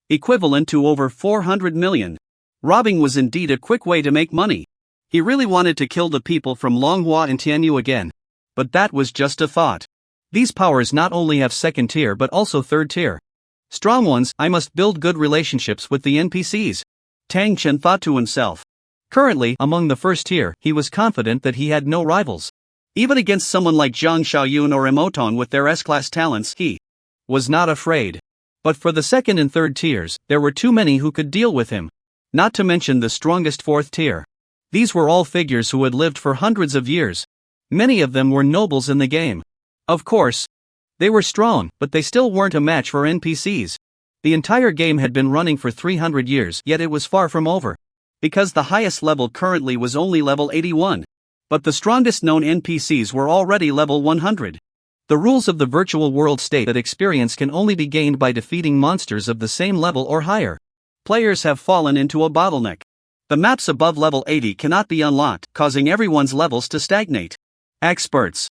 equivalent to over 400 million. Robbing was indeed a quick way to make money. He really wanted to kill the people from Longhua and Tianyu again. But that was just a thought. These powers not only have second tier but also third tier. Strong ones, I must build good relationships with the NPCs. Tang Chen thought to himself. Currently, among the first tier, he was confident that he had no rivals. Even against someone like Zhang Xiaoyun or Emoton with their S-class talents, he was not afraid. But for the second and third tiers, there were too many who could deal with him. Not to mention the strongest fourth tier. These were all figures who had lived for hundreds of years. Many of them were nobles in the game. Of course, they were strong, but they still weren't a match for NPCs. The entire game had been running for 300 years, yet it was far from over. Because the highest level currently was only level 81. But the strongest known NPCs were already level 100. The rules of the virtual world state that experience can only be gained by defeating monsters of the same level or higher. Players have fallen into a bottleneck. The maps above level 80 cannot be unlocked, causing everyone's levels to stagnate. Experts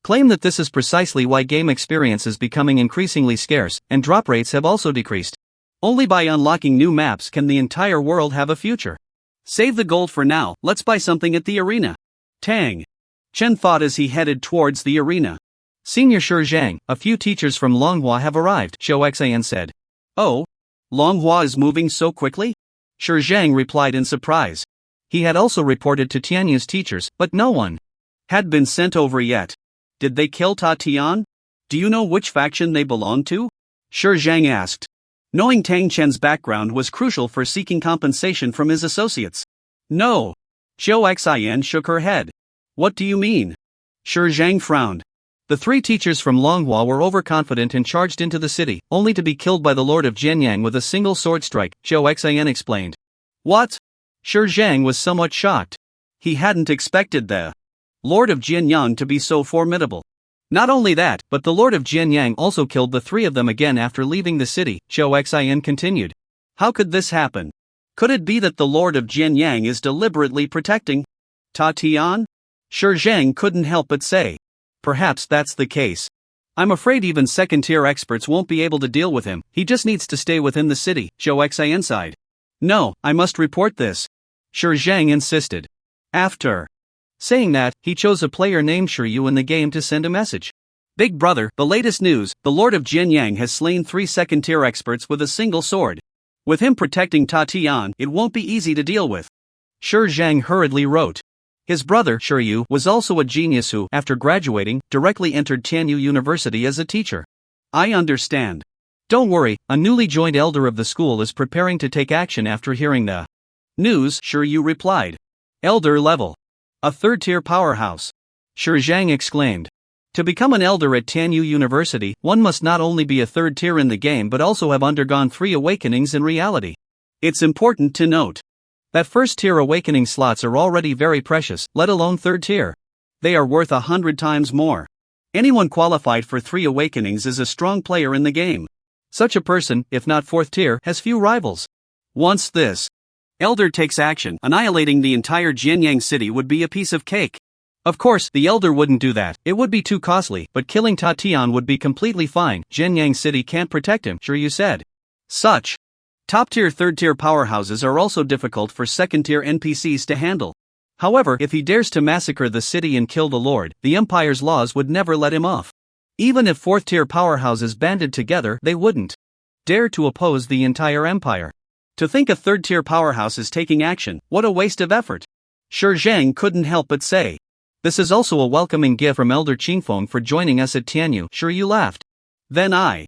claim that this is precisely why game experience is becoming increasingly scarce, and drop rates have also decreased. Only by unlocking new maps can the entire world have a future. Save the gold for now, let's buy something at the arena. Tang Chen thought as he headed towards the arena. Senior Shi Zhang, a few teachers from Longhua have arrived, Zhou Xan said. Oh? Longhua is moving so quickly? Shi Zhang replied in surprise. He had also reported to Tianyu's teachers, but no one had been sent over yet. Did they kill Ta Tian? Do you know which faction they belong to? Shi Zhang asked. Knowing Tang Chen's background was crucial for seeking compensation from his associates. No. Zhou Xian shook her head. What do you mean? Shi Zhang frowned. The three teachers from Longhua were overconfident and charged into the city, only to be killed by the Lord of Jianyang with a single sword strike, Zhou Xian explained. What? Shi Zhang was somewhat shocked. He hadn't expected the Lord of Jianyang to be so formidable. Not only that, but the Lord of Jianyang also killed the three of them again after leaving the city, Zhou Xian continued. How could this happen? Could it be that the Lord of Jianyang is deliberately protecting Ta Tian? Shi Zhang couldn't help but say. Perhaps that's the case. I'm afraid even second-tier experts won't be able to deal with him, he just needs to stay within the city, Zhou Xian sighed. No, I must report this. Shi Zhang insisted. After saying that, he chose a player named Shiryu in the game to send a message. Big brother, the latest news, the Lord of Jianyang has slain 3 second-tier experts with a single sword. With him protecting Ta Tian, it won't be easy to deal with. Shi Zhang hurriedly wrote. His brother, Shiryu, was also a genius who, after graduating, directly entered Tianyu University as a teacher. I understand. Don't worry, a newly joined elder of the school is preparing to take action after hearing the news, Shiryu replied. Elder level. A third-tier powerhouse. Shi Zhang exclaimed. To become an elder at Tianyu University, one must not only be a third tier in the game but also have undergone 3 awakenings in reality. It's important to note that first-tier awakening slots are already very precious, let alone third tier. They are worth 100 times more. Anyone qualified for 3 awakenings is a strong player in the game. Such a person, if not 4th tier, has few rivals. Once this elder takes action, annihilating the entire Jianyang city would be a piece of cake. Of course, the elder wouldn't do that, it would be too costly, but killing Ta Tian would be completely fine. Jianyang city can't protect him, Shiryu said. Such top-tier third-tier powerhouses are also difficult for second-tier NPCs to handle. However, if he dares to massacre the city and kill the lord, the Empire's laws would never let him off. Even if 4th-tier powerhouses banded together, they wouldn't dare to oppose the entire empire. To think a 3rd-tier powerhouse is taking action, what a waste of effort. Shi Zhang couldn't help but say. This is also a welcoming gift from Elder Qingfeng for joining us at Tianyu, Shiryu laughed. Then I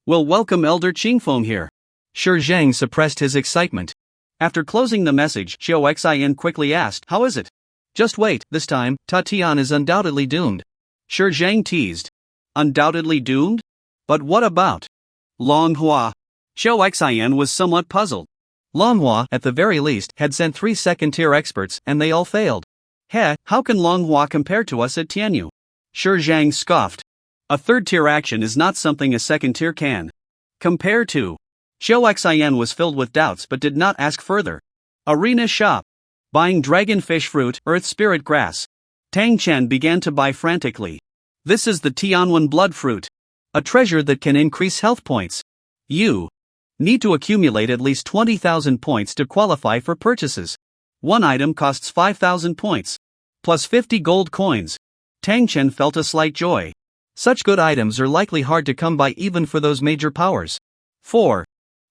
will welcome Elder Qingfeng here. Shi Zhang suppressed his excitement. After closing the message, Zhou Xian quickly asked, how is it? Just wait, this time, Ta Tian is undoubtedly doomed. Shi Zhang teased. Undoubtedly doomed? But what about Longhua? Zhou Xian was somewhat puzzled. Longhua, at the very least, had sent 3 second-tier experts, and they all failed. How can Longhua compare to us at Tianyu? Shi Zhang scoffed. A 3rd-tier action is not something a 2nd-tier can compare to. Zhou Xian was filled with doubts but did not ask further. Arena shop. Buying dragonfish fruit, earth spirit grass. Tang Chen began to buy frantically. This is the Tianwen blood fruit. A treasure that can increase health points. You need to accumulate at least 20,000 points to qualify for purchases. One item costs 5,000 points. Plus 50 gold coins. Tang Chen felt a slight joy. Such good items are likely hard to come by even for those major powers. 4.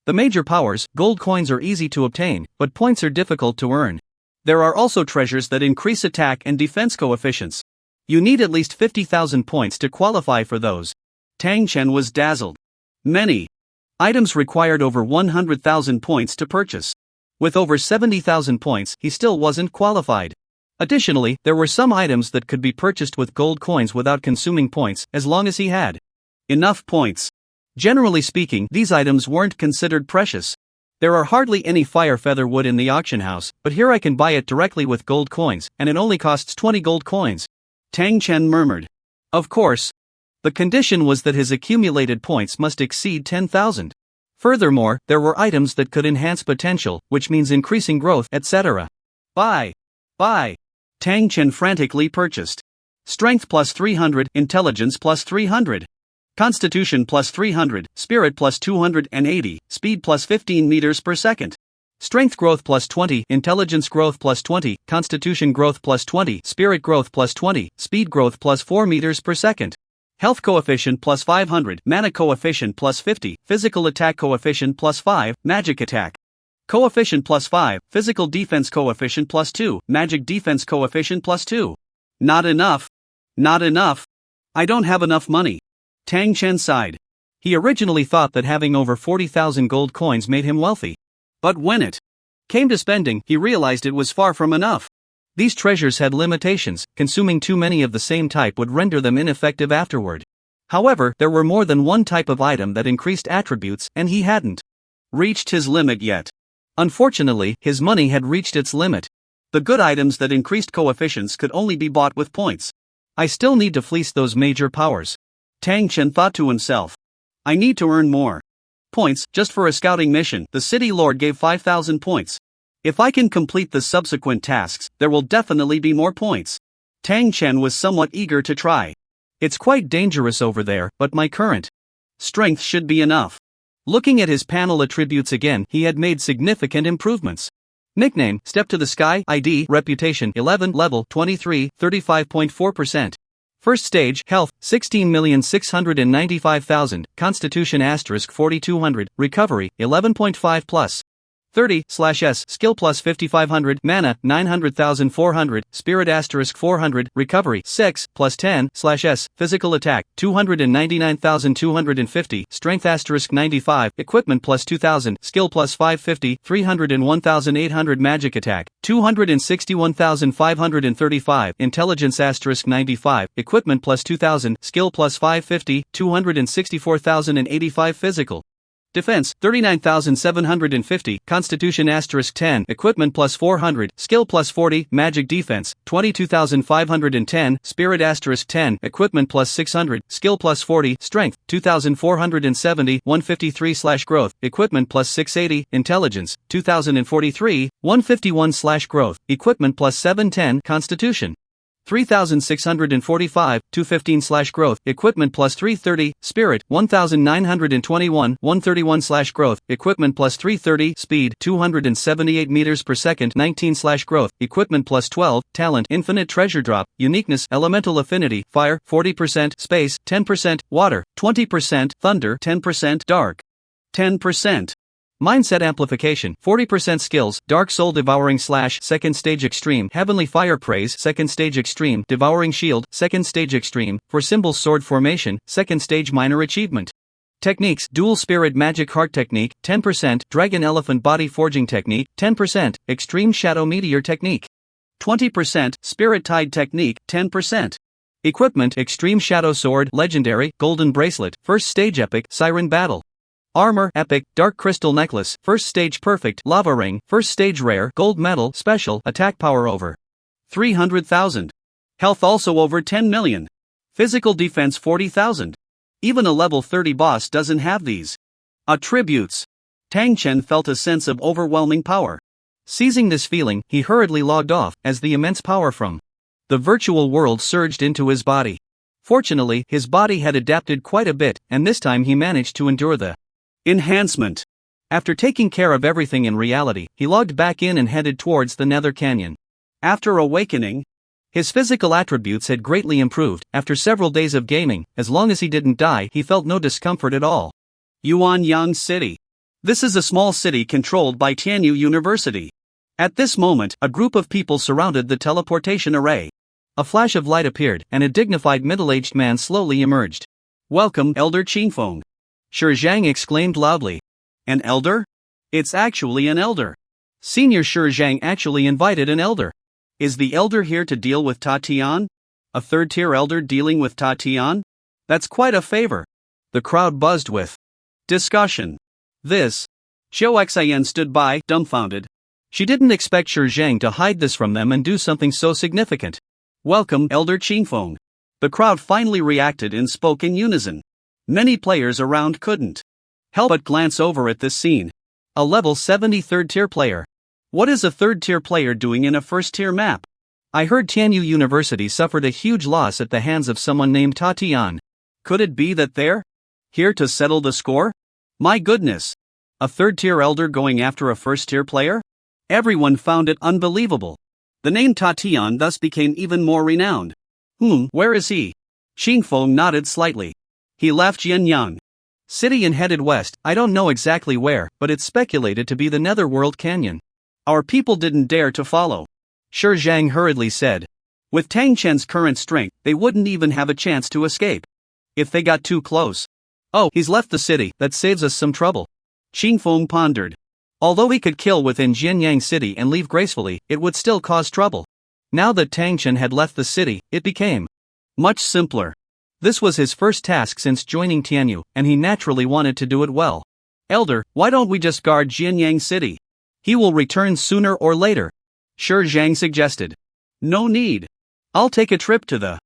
The major powers, gold coins are easy to obtain, but points are difficult to earn. There are also treasures that increase attack and defense coefficients. You need at least 50,000 points to qualify for those. Tang Chen was dazzled. Many items required over 100,000 points to purchase. With over 70,000 points, he still wasn't qualified. Additionally, there were some items that could be purchased with gold coins without consuming points, as long as he had enough points. Generally speaking, these items weren't considered precious. There are hardly any fire feather wood in the auction house, but here I can buy it directly with gold coins, and it only costs 20 gold coins. Tang Chen murmured. Of course. The condition was that his accumulated points must exceed 10,000. Furthermore, there were items that could enhance potential, which means increasing growth, etc. Buy. Tang Chen frantically purchased. Strength plus 300, intelligence plus 300. Constitution plus 300, spirit plus 280, speed plus 15 meters per second. Strength growth plus 20, intelligence growth plus 20, constitution growth plus 20, spirit growth plus 20, speed growth plus 4 meters per second. Health coefficient plus 500, mana coefficient plus 50, physical attack coefficient plus 5, magic attack coefficient plus 5, physical defense coefficient plus 2, magic defense coefficient plus 2. Not enough. I don't have enough money. Tang Chen sighed. He originally thought that having over 40,000 gold coins made him wealthy. But when it came to spending, he realized it was far from enough. These treasures had limitations, consuming too many of the same type would render them ineffective afterward. However, there were more than one type of item that increased attributes, and he hadn't reached his limit yet. Unfortunately, his money had reached its limit. The good items that increased coefficients could only be bought with points. I still need to fleece those major powers. Tang Chen thought to himself. I need to earn more points just for a scouting mission. The city lord gave 5,000 points. If I can complete the subsequent tasks, there will definitely be more points. Tang Chen was somewhat eager to try. It's quite dangerous over there, but my current strength should be enough. Looking at his panel attributes again, he had made significant improvements. Nickname, Step to the Sky, ID, Reputation, 11, Level, 23, 35.4%. First stage, Health, 16,695,000, Constitution * 4,200, Recovery, 11.5 plus. 30/S, Skill plus 5,500, Mana, 900,400, Spirit * 400, Recovery, 6, plus 10/S, Physical Attack, 299,250, Strength * 95, Equipment plus 2,000, Skill plus 550, 301,800, Magic Attack, 261,535, Intelligence * 95, Equipment plus 2,000, Skill plus 550, 264,085, Physical Defense, 39,750, Constitution * 10, Equipment plus 400, Skill plus 40, Magic Defense, 22,510, Spirit * 10, Equipment plus 600, Skill plus 40, Strength, 2,470, 153/Growth, Equipment plus 680, Intelligence, 2,043, 151/Growth, Equipment plus 710, Constitution. 3,645, 215/Growth, Equipment plus 330, Spirit, 1,921, 131/Growth, Equipment plus 330, Speed, 278 meters per second, 19/Growth, Equipment plus 12, Talent, Infinite Treasure Drop, Uniqueness, Elemental Affinity, Fire, 40%, Space, 10%, Water, 20%, Thunder, 10%, Dark, 10%. Mindset Amplification, 40% Skills, Dark Soul Devouring / 2nd Stage Extreme, Heavenly Fire Praise 2nd Stage Extreme, Devouring Shield, 2nd Stage Extreme, For Symbols Sword Formation, 2nd Stage Minor Achievement. Techniques, Dual Spirit Magic Heart Technique, 10%, Dragon Elephant Body Forging Technique, 10%, Extreme Shadow Meteor Technique, 20%, Spirit Tide Technique, 10%. Equipment, Extreme Shadow Sword, Legendary, Golden Bracelet, 1st Stage Epic, Siren Battle. Armor, Epic, Dark Crystal Necklace, 1st Stage Perfect, Lava Ring, 1st Stage Rare, Gold Medal, Special, Attack Power over 300,000. Health also over 10 million. Physical Defense 40,000. Even a level 30 boss doesn't have these attributes. Tang Chen felt a sense of overwhelming power. Seizing this feeling, he hurriedly logged off, as the immense power from the virtual world surged into his body. Fortunately, his body had adapted quite a bit, and this time he managed to endure the enhancement. After taking care of everything in reality, he logged back in and headed towards the Nether Canyon. After awakening, his physical attributes had greatly improved. After several days of gaming, as long as he didn't die, he felt no discomfort at all. Yuanyang City. This is a small city controlled by Tianyu University. At this moment, a group of people surrounded the teleportation array. A flash of light appeared, and a dignified middle-aged man slowly emerged. Welcome, Elder Qingfeng. Shi Zhang exclaimed loudly. An elder? It's actually an elder. Senior Shi Zhang actually invited an elder. Is the elder here to deal with Ta Tian? A third-tier elder dealing with Ta Tian? That's quite a favor. The crowd buzzed with discussion. This. Xiao Xian stood by, dumbfounded. She didn't expect Shi Zhang to hide this from them and do something so significant. Welcome, Elder Qingfeng. The crowd finally reacted and spoke in unison. Many players around couldn't help but glance over at this scene. A level 70 third-tier player. What is a third-tier player doing in a first-tier map? I heard Tianyu University suffered a huge loss at the hands of someone named Ta Tian. Could it be that they're here to settle the score? My goodness! A third-tier elder going after a first-tier player? Everyone found it unbelievable. The name Ta Tian thus became even more renowned. Where is he? Qingfeng nodded slightly. He left Jianyang City and headed west. I don't know exactly where, but it's speculated to be the Netherworld Canyon. Our people didn't dare to follow. Shi Zhang hurriedly said. With Tang Chen's current strength, they wouldn't even have a chance to escape. If they got too close, Oh, he's left the city, that saves us some trouble. Qingfeng pondered. Although he could kill within Jianyang City and leave gracefully, it would still cause trouble. Now that Tang Chen had left the city, it became much simpler. This was his first task since joining Tianyu, and he naturally wanted to do it well. Elder, why don't we just guard Jianyang City? He will return sooner or later. Shi Zhang suggested. No need. I'll take a trip to the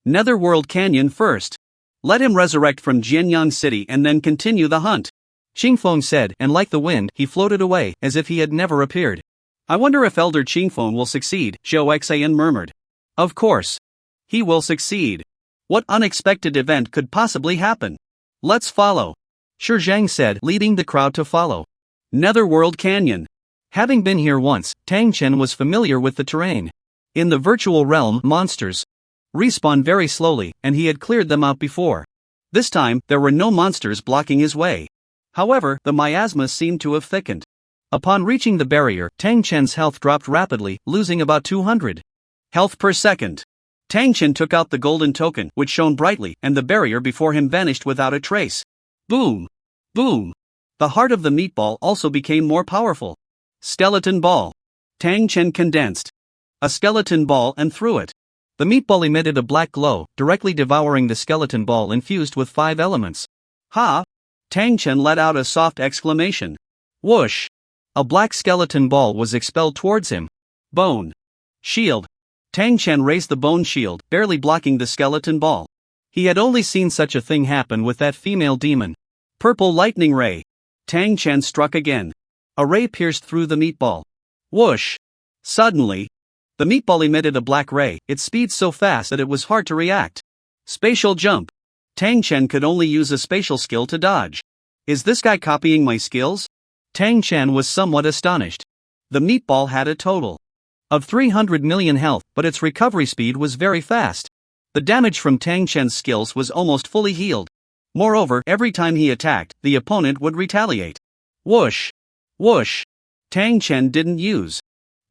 Netherworld Canyon first. Let him resurrect from Jianyang City and then continue the hunt. Qingfeng said, and like the wind, he floated away, as if he had never appeared. I wonder if Elder Qingfeng will succeed, Zhou Xian murmured. Of course. He will succeed. What unexpected event could possibly happen? Let's follow. Shi Zhang said, leading the crowd to follow. Netherworld Canyon. Having been here once, Tang Chen was familiar with the terrain. In the virtual realm, monsters respawn very slowly, and he had cleared them out before. This time, there were no monsters blocking his way. However, the miasma seemed to have thickened. Upon reaching the barrier, Tang Chen's health dropped rapidly, losing about 200 health per second. Tang Chen took out the golden token, which shone brightly, and the barrier before him vanished without a trace. Boom! Boom! The heart of the meatball also became more powerful. Skeleton ball. Tang Chen condensed a skeleton ball and threw it. The meatball emitted a black glow, directly devouring the skeleton ball infused with 5 elements. Ha! Tang Chen let out a soft exclamation. Whoosh! A black skeleton ball was expelled towards him. Bone. Shield. Tang Chen raised the bone shield, barely blocking the skeleton ball. He had only seen such a thing happen with that female demon. Purple lightning ray. Tang Chen struck again. A ray pierced through the meatball. Whoosh! Suddenly, the meatball emitted a black ray, its speed so fast that it was hard to react. Spatial jump. Tang Chen could only use a spatial skill to dodge. Is this guy copying my skills? Tang Chen was somewhat astonished. The meatball had a total of 300 million health, but its recovery speed was very fast. The damage from Tang Chen's skills was almost fully healed. Moreover, every time he attacked, the opponent would retaliate. Whoosh! Whoosh! Tang Chen didn't use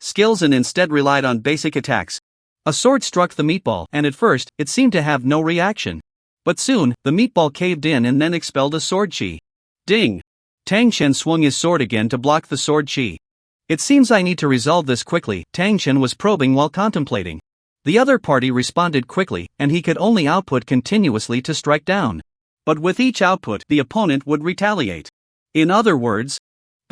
skills and instead relied on basic attacks. A sword struck the meatball, and at first, it seemed to have no reaction. But soon, the meatball caved in and then expelled a sword chi. Ding! Tang Chen swung his sword again to block the sword chi. It seems I need to resolve this quickly, Tang Chen was probing while contemplating. The other party responded quickly, and he could only output continuously to strike down. But with each output, the opponent would retaliate. In other words,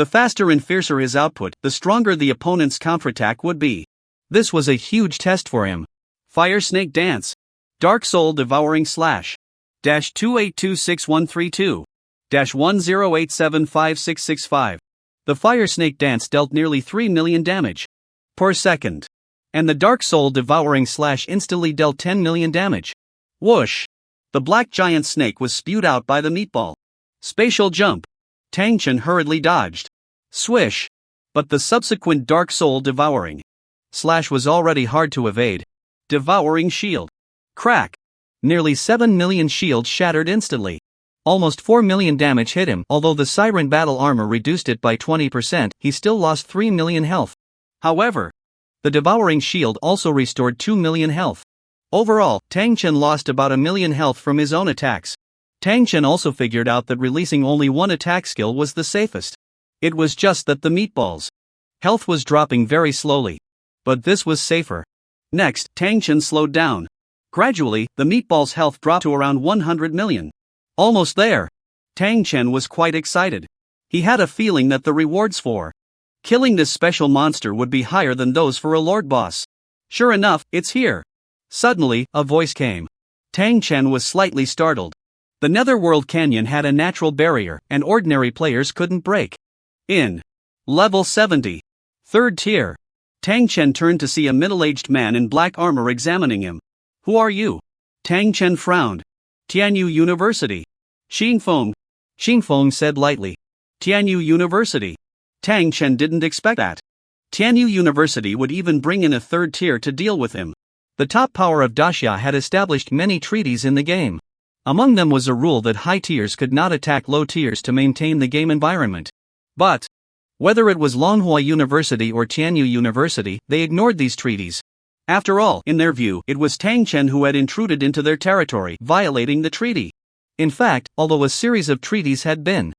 the faster and fiercer his output, the stronger the opponent's counterattack would be. This was a huge test for him. Fire Snake Dance. Dark Soul Devouring Slash. -28263132. -10875665. The Fire Snake Dance dealt nearly 3 million damage per second. And the Dark Soul Devouring Slash instantly dealt 10 million damage. Whoosh! The black giant snake was spewed out by the meatball. Spatial jump. Tang Chen hurriedly dodged. Swish! But the subsequent Dark Soul Devouring Slash was already hard to evade. Devouring Shield. Crack! Nearly 7 million shields shattered instantly. Almost 4 million damage hit him. Although the Siren Battle Armor reduced it by 20%, he still lost 3 million health. However, the Devouring Shield also restored 2 million health. Overall, Tang Chen lost about 1 million health from his own attacks. Tang Chen also figured out that releasing only one attack skill was the safest. It was just that the meatball's health was dropping very slowly. But this was safer. Next, Tang Chen slowed down. Gradually, the meatball's health dropped to around 100 million. Almost there. Tang Chen was quite excited. He had a feeling that the rewards for killing this special monster would be higher than those for a Lord Boss. Sure enough, it's here. Suddenly, a voice came. Tang Chen was slightly startled. The Netherworld Canyon had a natural barrier, and ordinary players couldn't break. In level 70, 3rd tier, Tang Chen turned to see a middle-aged man in black armor examining him. Who are you? Tang Chen frowned. Tianyu University. Qingfeng said lightly. Tianyu University. Tang Chen didn't expect that. Tianyu University would even bring in a 3rd tier to deal with him. The top power of Daxia had established many treaties in the game. Among them was a rule that high tiers could not attack low tiers to maintain the game environment. But whether it was Longhua University or Tianyu University, they ignored these treaties. After all, in their view, it was Tang Chen who had intruded into their territory, violating the treaty. In fact, although a series of treaties had been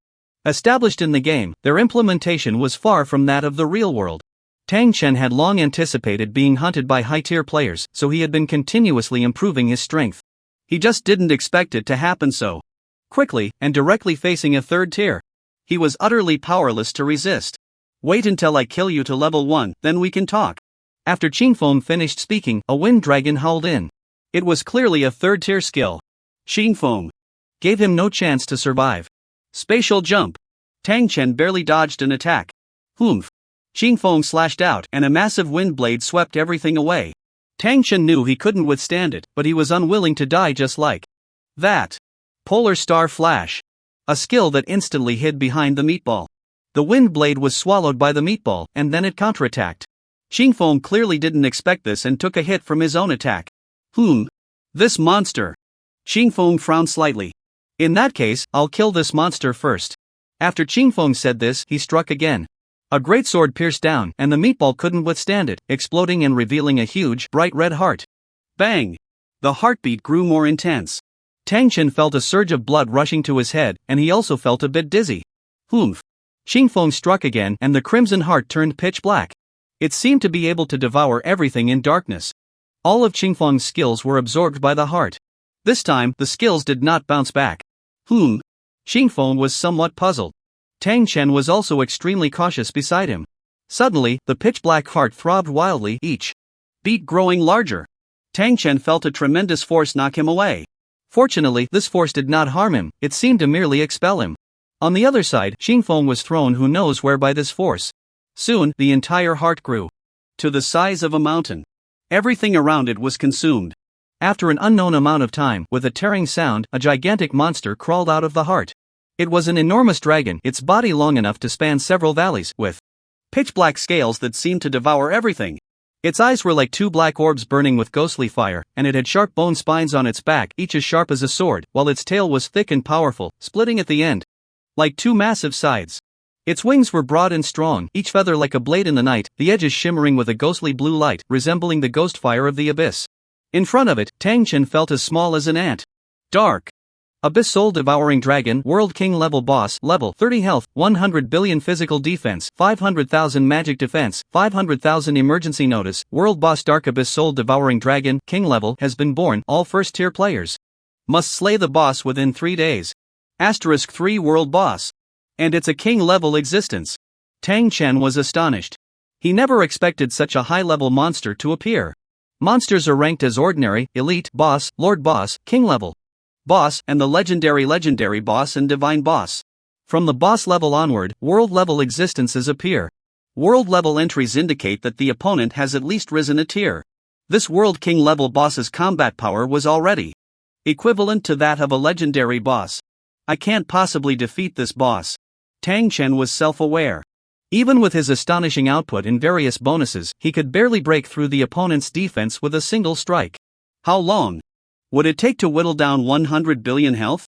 established in the game, their implementation was far from that of the real world. Tang Chen had long anticipated being hunted by high-tier players, so he had been continuously improving his strength. He just didn't expect it to happen so quickly, and directly facing a third tier. He was utterly powerless to resist. Wait until I kill you to level 1, then we can talk. After Qingfeng finished speaking, a wind dragon howled in. It was clearly a third-tier skill. Qingfeng gave him no chance to survive. Spatial jump. Tang Chen barely dodged an attack. Humph. Qingfeng slashed out, and a massive wind blade swept everything away. Tang Chen knew he couldn't withstand it, but he was unwilling to die just like that. Polar Star Flash. A skill that instantly hid behind the meatball. The wind blade was swallowed by the meatball, and then it counterattacked. Qingfeng clearly didn't expect this and took a hit from his own attack. This monster. Qingfeng frowned slightly. In that case, I'll kill this monster first. After Qingfeng said this, he struck again. A great sword pierced down, and the meatball couldn't withstand it, exploding and revealing a huge, bright red heart. Bang! The heartbeat grew more intense. Tang Chen felt a surge of blood rushing to his head, and he also felt a bit dizzy. Qingfeng struck again, and the crimson heart turned pitch black. It seemed to be able to devour everything in darkness. All of Qingfeng's skills were absorbed by the heart. This time, the skills did not bounce back. Qingfeng was somewhat puzzled. Tang Chen was also extremely cautious beside him. Suddenly, the pitch-black heart throbbed wildly, each beat growing larger. Tang Chen felt a tremendous force knock him away. Fortunately, this force did not harm him, it seemed to merely expel him. On the other side, Qingfeng was thrown who knows where by this force. Soon, the entire heart grew to the size of a mountain. Everything around it was consumed. After an unknown amount of time, with a tearing sound, a gigantic monster crawled out of the heart. It was an enormous dragon, its body long enough to span several valleys, with pitch-black scales that seemed to devour everything. Its eyes were like two black orbs burning with ghostly fire, and it had sharp bone spines on its back, each as sharp as a sword, while its tail was thick and powerful, splitting at the end like two massive sides. Its wings were broad and strong, each feather like a blade in the night, the edges shimmering with a ghostly blue light, resembling the ghost fire of the abyss. In front of it, Tang Chen felt as small as an ant. Dark. Abyss Soul Devouring Dragon, World King level boss, level 30 health, 100 billion physical defense, 500,000 magic defense, 500,000 emergency notice. World boss Dark Abyss Soul Devouring Dragon, King level, has been born. All first tier players must slay the boss within 3 days. Asterisk 3 world boss. And it's a king level existence. Tang Chen was astonished. He never expected such a high level monster to appear. Monsters are ranked as ordinary, elite, boss, lord boss, king level boss, and the legendary boss and divine boss. From the boss level onward, world level existences appear. World level entries indicate that the opponent has at least risen a tier. This world king level boss's combat power was already equivalent to that of a legendary boss. I can't possibly defeat this boss. Tang Chen was self-aware. Even with his astonishing output and various bonuses, he could barely break through the opponent's defense with a single strike. How long would it take to whittle down 100 billion health?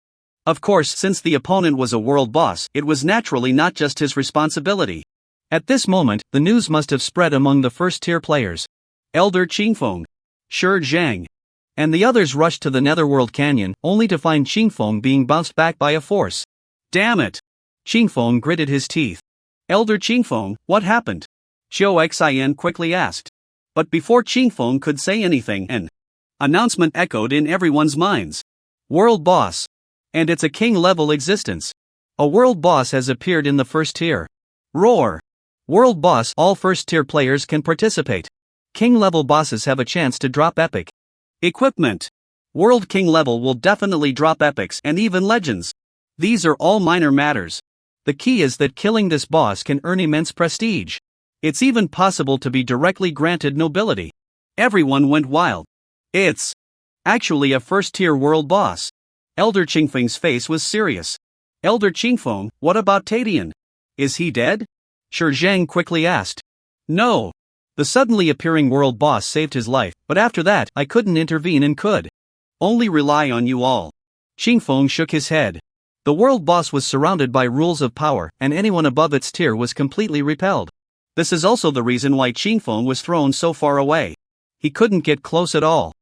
Of course, since the opponent was a world boss, it was naturally not just his responsibility. At this moment, the news must have spread among the first-tier players. Elder Qingfeng, Shi Zhang, and the others rushed to the Netherworld Canyon, only to find Qingfeng being bounced back by a force. Damn it! Qingfeng gritted his teeth. Elder Qingfeng, what happened? Xiao Xian quickly asked. But before Qingfeng could say anything, an announcement echoed in everyone's minds. World boss. And it's a king-level existence. A world boss has appeared in the first tier. Roar. World boss, all first-tier players can participate. King-level bosses have a chance to drop epic equipment. World king level will definitely drop epics and even legends. These are all minor matters. The key is that killing this boss can earn immense prestige. It's even possible to be directly granted nobility. Everyone went wild. It's actually a first-tier world boss. Elder Qingfeng's face was serious. Elder Qingfeng, what about Tadian? Is he dead? Shi Zhang quickly asked. No. The suddenly appearing world boss saved his life, but after that, I couldn't intervene and could only rely on you all. Qingfeng shook his head. The world boss was surrounded by rules of power, and anyone above its tier was completely repelled. This is also the reason why Qingfeng was thrown so far away. He couldn't get close at all.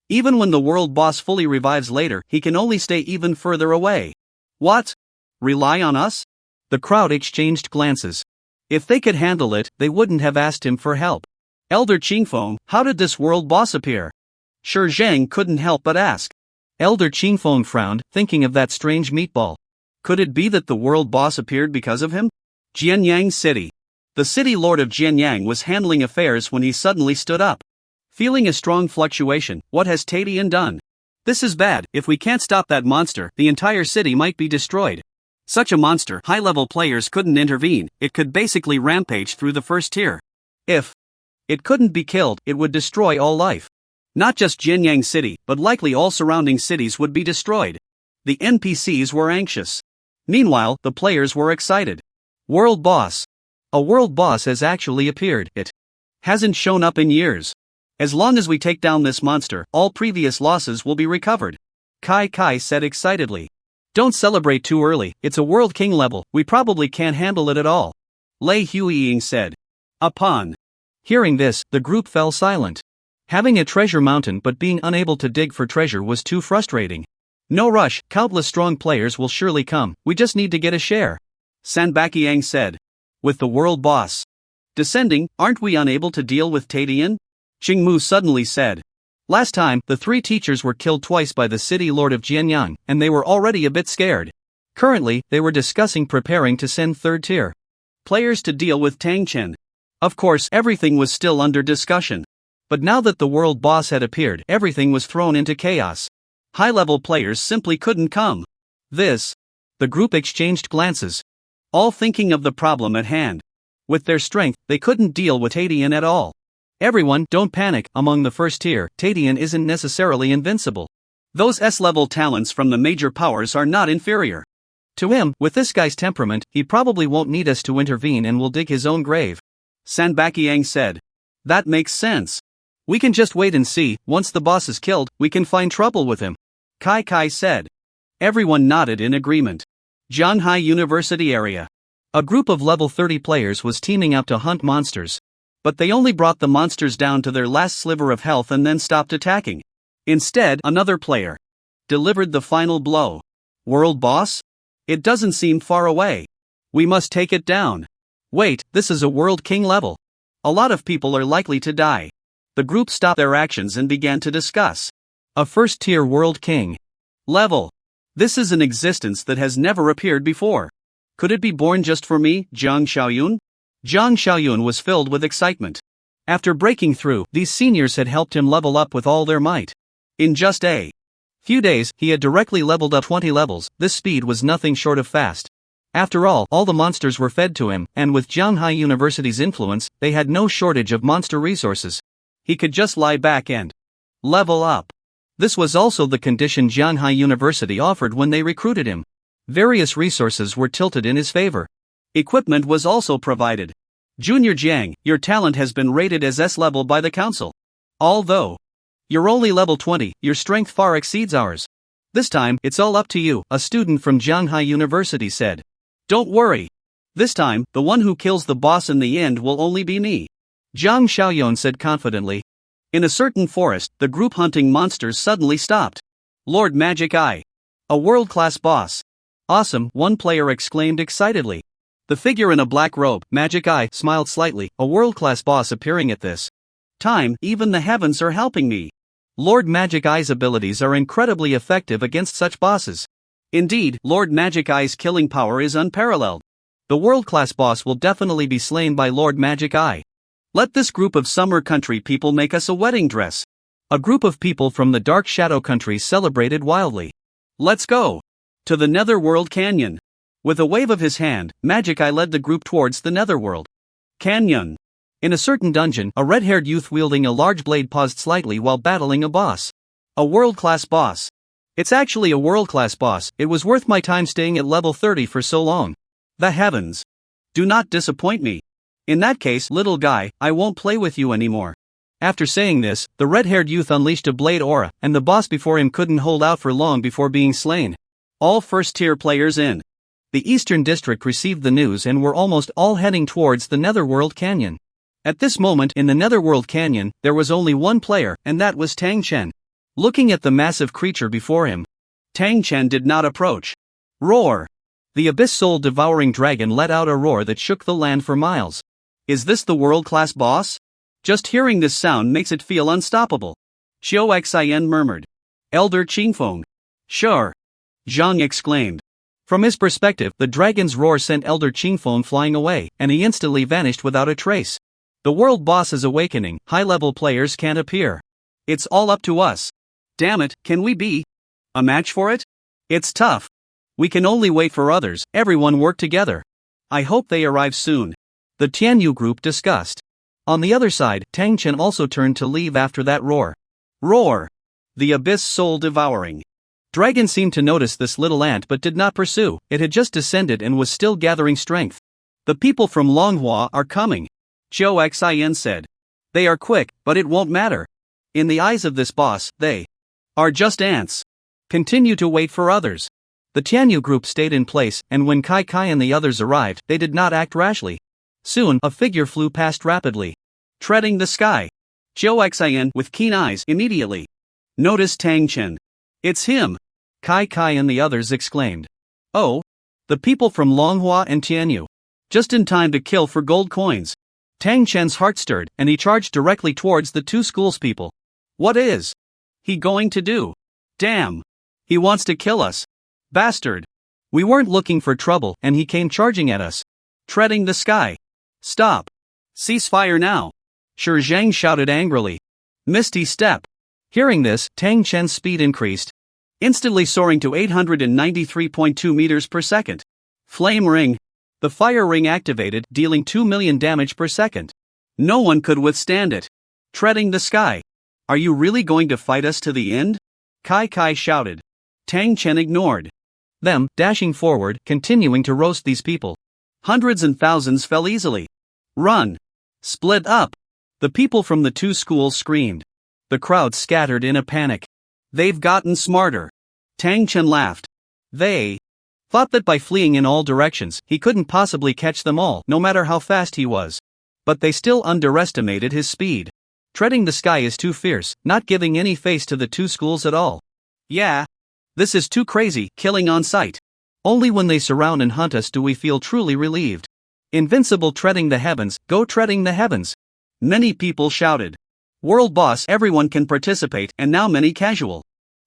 Even when the world boss fully revives later, he can only stay even further away. What? Rely on us? The crowd exchanged glances. If they could handle it, they wouldn't have asked him for help. Elder Qingfeng, how did this world boss appear? Shi Zheng couldn't help but ask. Elder Qingfeng frowned, thinking of that strange meatball. Could it be that the world boss appeared because of him? Jianyang City. The city lord of Jianyang was handling affairs when he suddenly stood up. Feeling a strong fluctuation, what has Tadian done? This is bad. If we can't stop that monster, the entire city might be destroyed. Such a monster, high-level players couldn't intervene, it could basically rampage through the first tier. If it couldn't be killed, it would destroy all life. Not just Jianyang City, but likely all surrounding cities would be destroyed. The NPCs were anxious. Meanwhile, the players were excited. World boss. A world boss has actually appeared. It hasn't shown up in years. As long as we take down this monster, all previous losses will be recovered. Kai said excitedly. Don't celebrate too early, it's a world king level, we probably can't handle it at all. Lei Huiying said. Upon hearing this, the group fell silent. Having a treasure mountain but being unable to dig for treasure was too frustrating. No rush, countless strong players will surely come, we just need to get a share. Sanbaqiang said. With the world boss descending, aren't we unable to deal with Tadian? Qingmu suddenly said. Last time, the 3 teachers were killed twice by the city lord of Jianyang, and they were already a bit scared. Currently, they were discussing preparing to send 3rd tier players to deal with Tang Chen. Of course, everything was still under discussion. But now that the world boss had appeared, everything was thrown into chaos. High-level players simply couldn't come. The group exchanged glances, all thinking of the problem at hand. With their strength, they couldn't deal with Tadian at all. Everyone, don't panic, among the first tier, Tadian isn't necessarily invincible. Those S-level talents from the major powers are not inferior. To him, with this guy's temperament, he probably won't need us to intervene and will dig his own grave. Sanbaqiang said. That makes sense. We can just wait and see, once the boss is killed, we can find trouble with him. Kai said. Everyone nodded in agreement. Zhanghai University area. A group of level 30 players was teaming up to hunt monsters. But they only brought the monsters down to their last sliver of health and then stopped attacking. Instead, another player delivered the final blow. World boss? It doesn't seem far away. We must take it down. Wait, this is a world king level. A lot of people are likely to die. The group stopped their actions and began to discuss. A first tier world king level. This is an existence that has never appeared before. Could it be born just for me, Zhang Xiaoyun? Zhang Xiaoyun was filled with excitement. After breaking through, these seniors had helped him level up with all their might. In just a few days, he had directly leveled up 20 levels. This speed was nothing short of fast. After all the monsters were fed to him, and with Zhanghai University's influence, they had no shortage of monster resources. He could just lie back and level up. This was also the condition Zhanghai University offered when they recruited him. Various resources were tilted in his favor. Equipment was also provided. Junior Jiang, your talent has been rated as S-level by the council. Although you're only level 20, your strength far exceeds ours. This time, it's all up to you, a student from Zhanghai University said. Don't worry. This time, the one who kills the boss in the end will only be me. Zhang Xiaoyun said confidently. In a certain forest, the group hunting monsters suddenly stopped. Lord Magic Eye. A world-class boss. Awesome, one player exclaimed excitedly. The figure in a black robe, Magic Eye, smiled slightly, a world-class boss appearing at this time, even the heavens are helping me. Lord Magic Eye's abilities are incredibly effective against such bosses. Indeed, Lord Magic Eye's killing power is unparalleled. The world-class boss will definitely be slain by Lord Magic Eye. Let this group of summer country people make us a wedding dress. A group of people from the Dark Shadow country celebrated wildly. Let's go to the Netherworld Canyon. With a wave of his hand, Magic Eye led the group towards the Netherworld Canyon. In a certain dungeon, a red-haired youth wielding a large blade paused slightly while battling a boss. A world-class boss. It's actually a world-class boss, it was worth my time staying at level 30 for so long. The heavens. Do not disappoint me. In that case, little guy, I won't play with you anymore. After saying this, the red-haired youth unleashed a blade aura, and the boss before him couldn't hold out for long before being slain. All first-tier players in the Eastern District received the news and were almost all heading towards the Netherworld Canyon. At this moment in the Netherworld Canyon, there was only one player, and that was Tang Chen. Looking at the massive creature before him, Tang Chen did not approach. Roar! The abyss soul-devouring dragon let out a roar that shook the land for miles. Is this the world-class boss? Just hearing this sound makes it feel unstoppable. Xiao Xian murmured. Elder Qingfeng. Sure. Zhang exclaimed. From his perspective, the dragon's roar sent Elder Qingfeng flying away, and he instantly vanished without a trace. The world boss is awakening, high-level players can't appear. It's all up to us. Damn it, can we be a match for it? It's tough. We can only wait for others, everyone work together. I hope they arrive soon. The Tianyu group discussed. On the other side, Tang Chen also turned to leave after that roar. Roar! The abyss soul-devouring dragon seemed to notice this little ant but did not pursue, it had just descended and was still gathering strength. The people from Manhwa are coming, Xiao Xian said. They are quick, but it won't matter. In the eyes of this boss, they are just ants. Continue to wait for others. The Tianyu group stayed in place, and when Kai Kai and the others arrived, they did not act rashly. Soon, a figure flew past rapidly, treading the sky. Xiao Xian, with keen eyes, immediately noticed Tang Chen. It's him! Kai Kai and the others exclaimed. Oh! The people from Longhua and Tianyu. Just in time to kill for gold coins. Tang Chen's heart stirred, and he charged directly towards the two schools people. What is he going to do? Damn! He wants to kill us. Bastard! We weren't looking for trouble, and he came charging at us. Treading the sky. Stop! Cease fire now! Shi Zhang shouted angrily. Misty step! Hearing this, Tang Chen's speed increased, instantly soaring to 893.2 meters per second. Flame ring. The fire ring activated, dealing 2 million damage per second. No one could withstand it. Treading the sky. Are you really going to fight us to the end? Kai Kai shouted. Tang Chen ignored them, dashing forward, continuing to roast these people. Hundreds and thousands fell easily. Run! Split up! The people from the two schools screamed. The crowd scattered in a panic. They've gotten smarter. Tang Chen laughed. They thought that by fleeing in all directions, he couldn't possibly catch them all, no matter how fast he was. But they still underestimated his speed. Treading the sky is too fierce, not giving any face to the two schools at all. Yeah. This is too crazy, killing on sight. Only when they surround and hunt us do we feel truly relieved. Invincible treading the heavens, go treading the heavens. Many people shouted. World boss, everyone can participate, and now many casual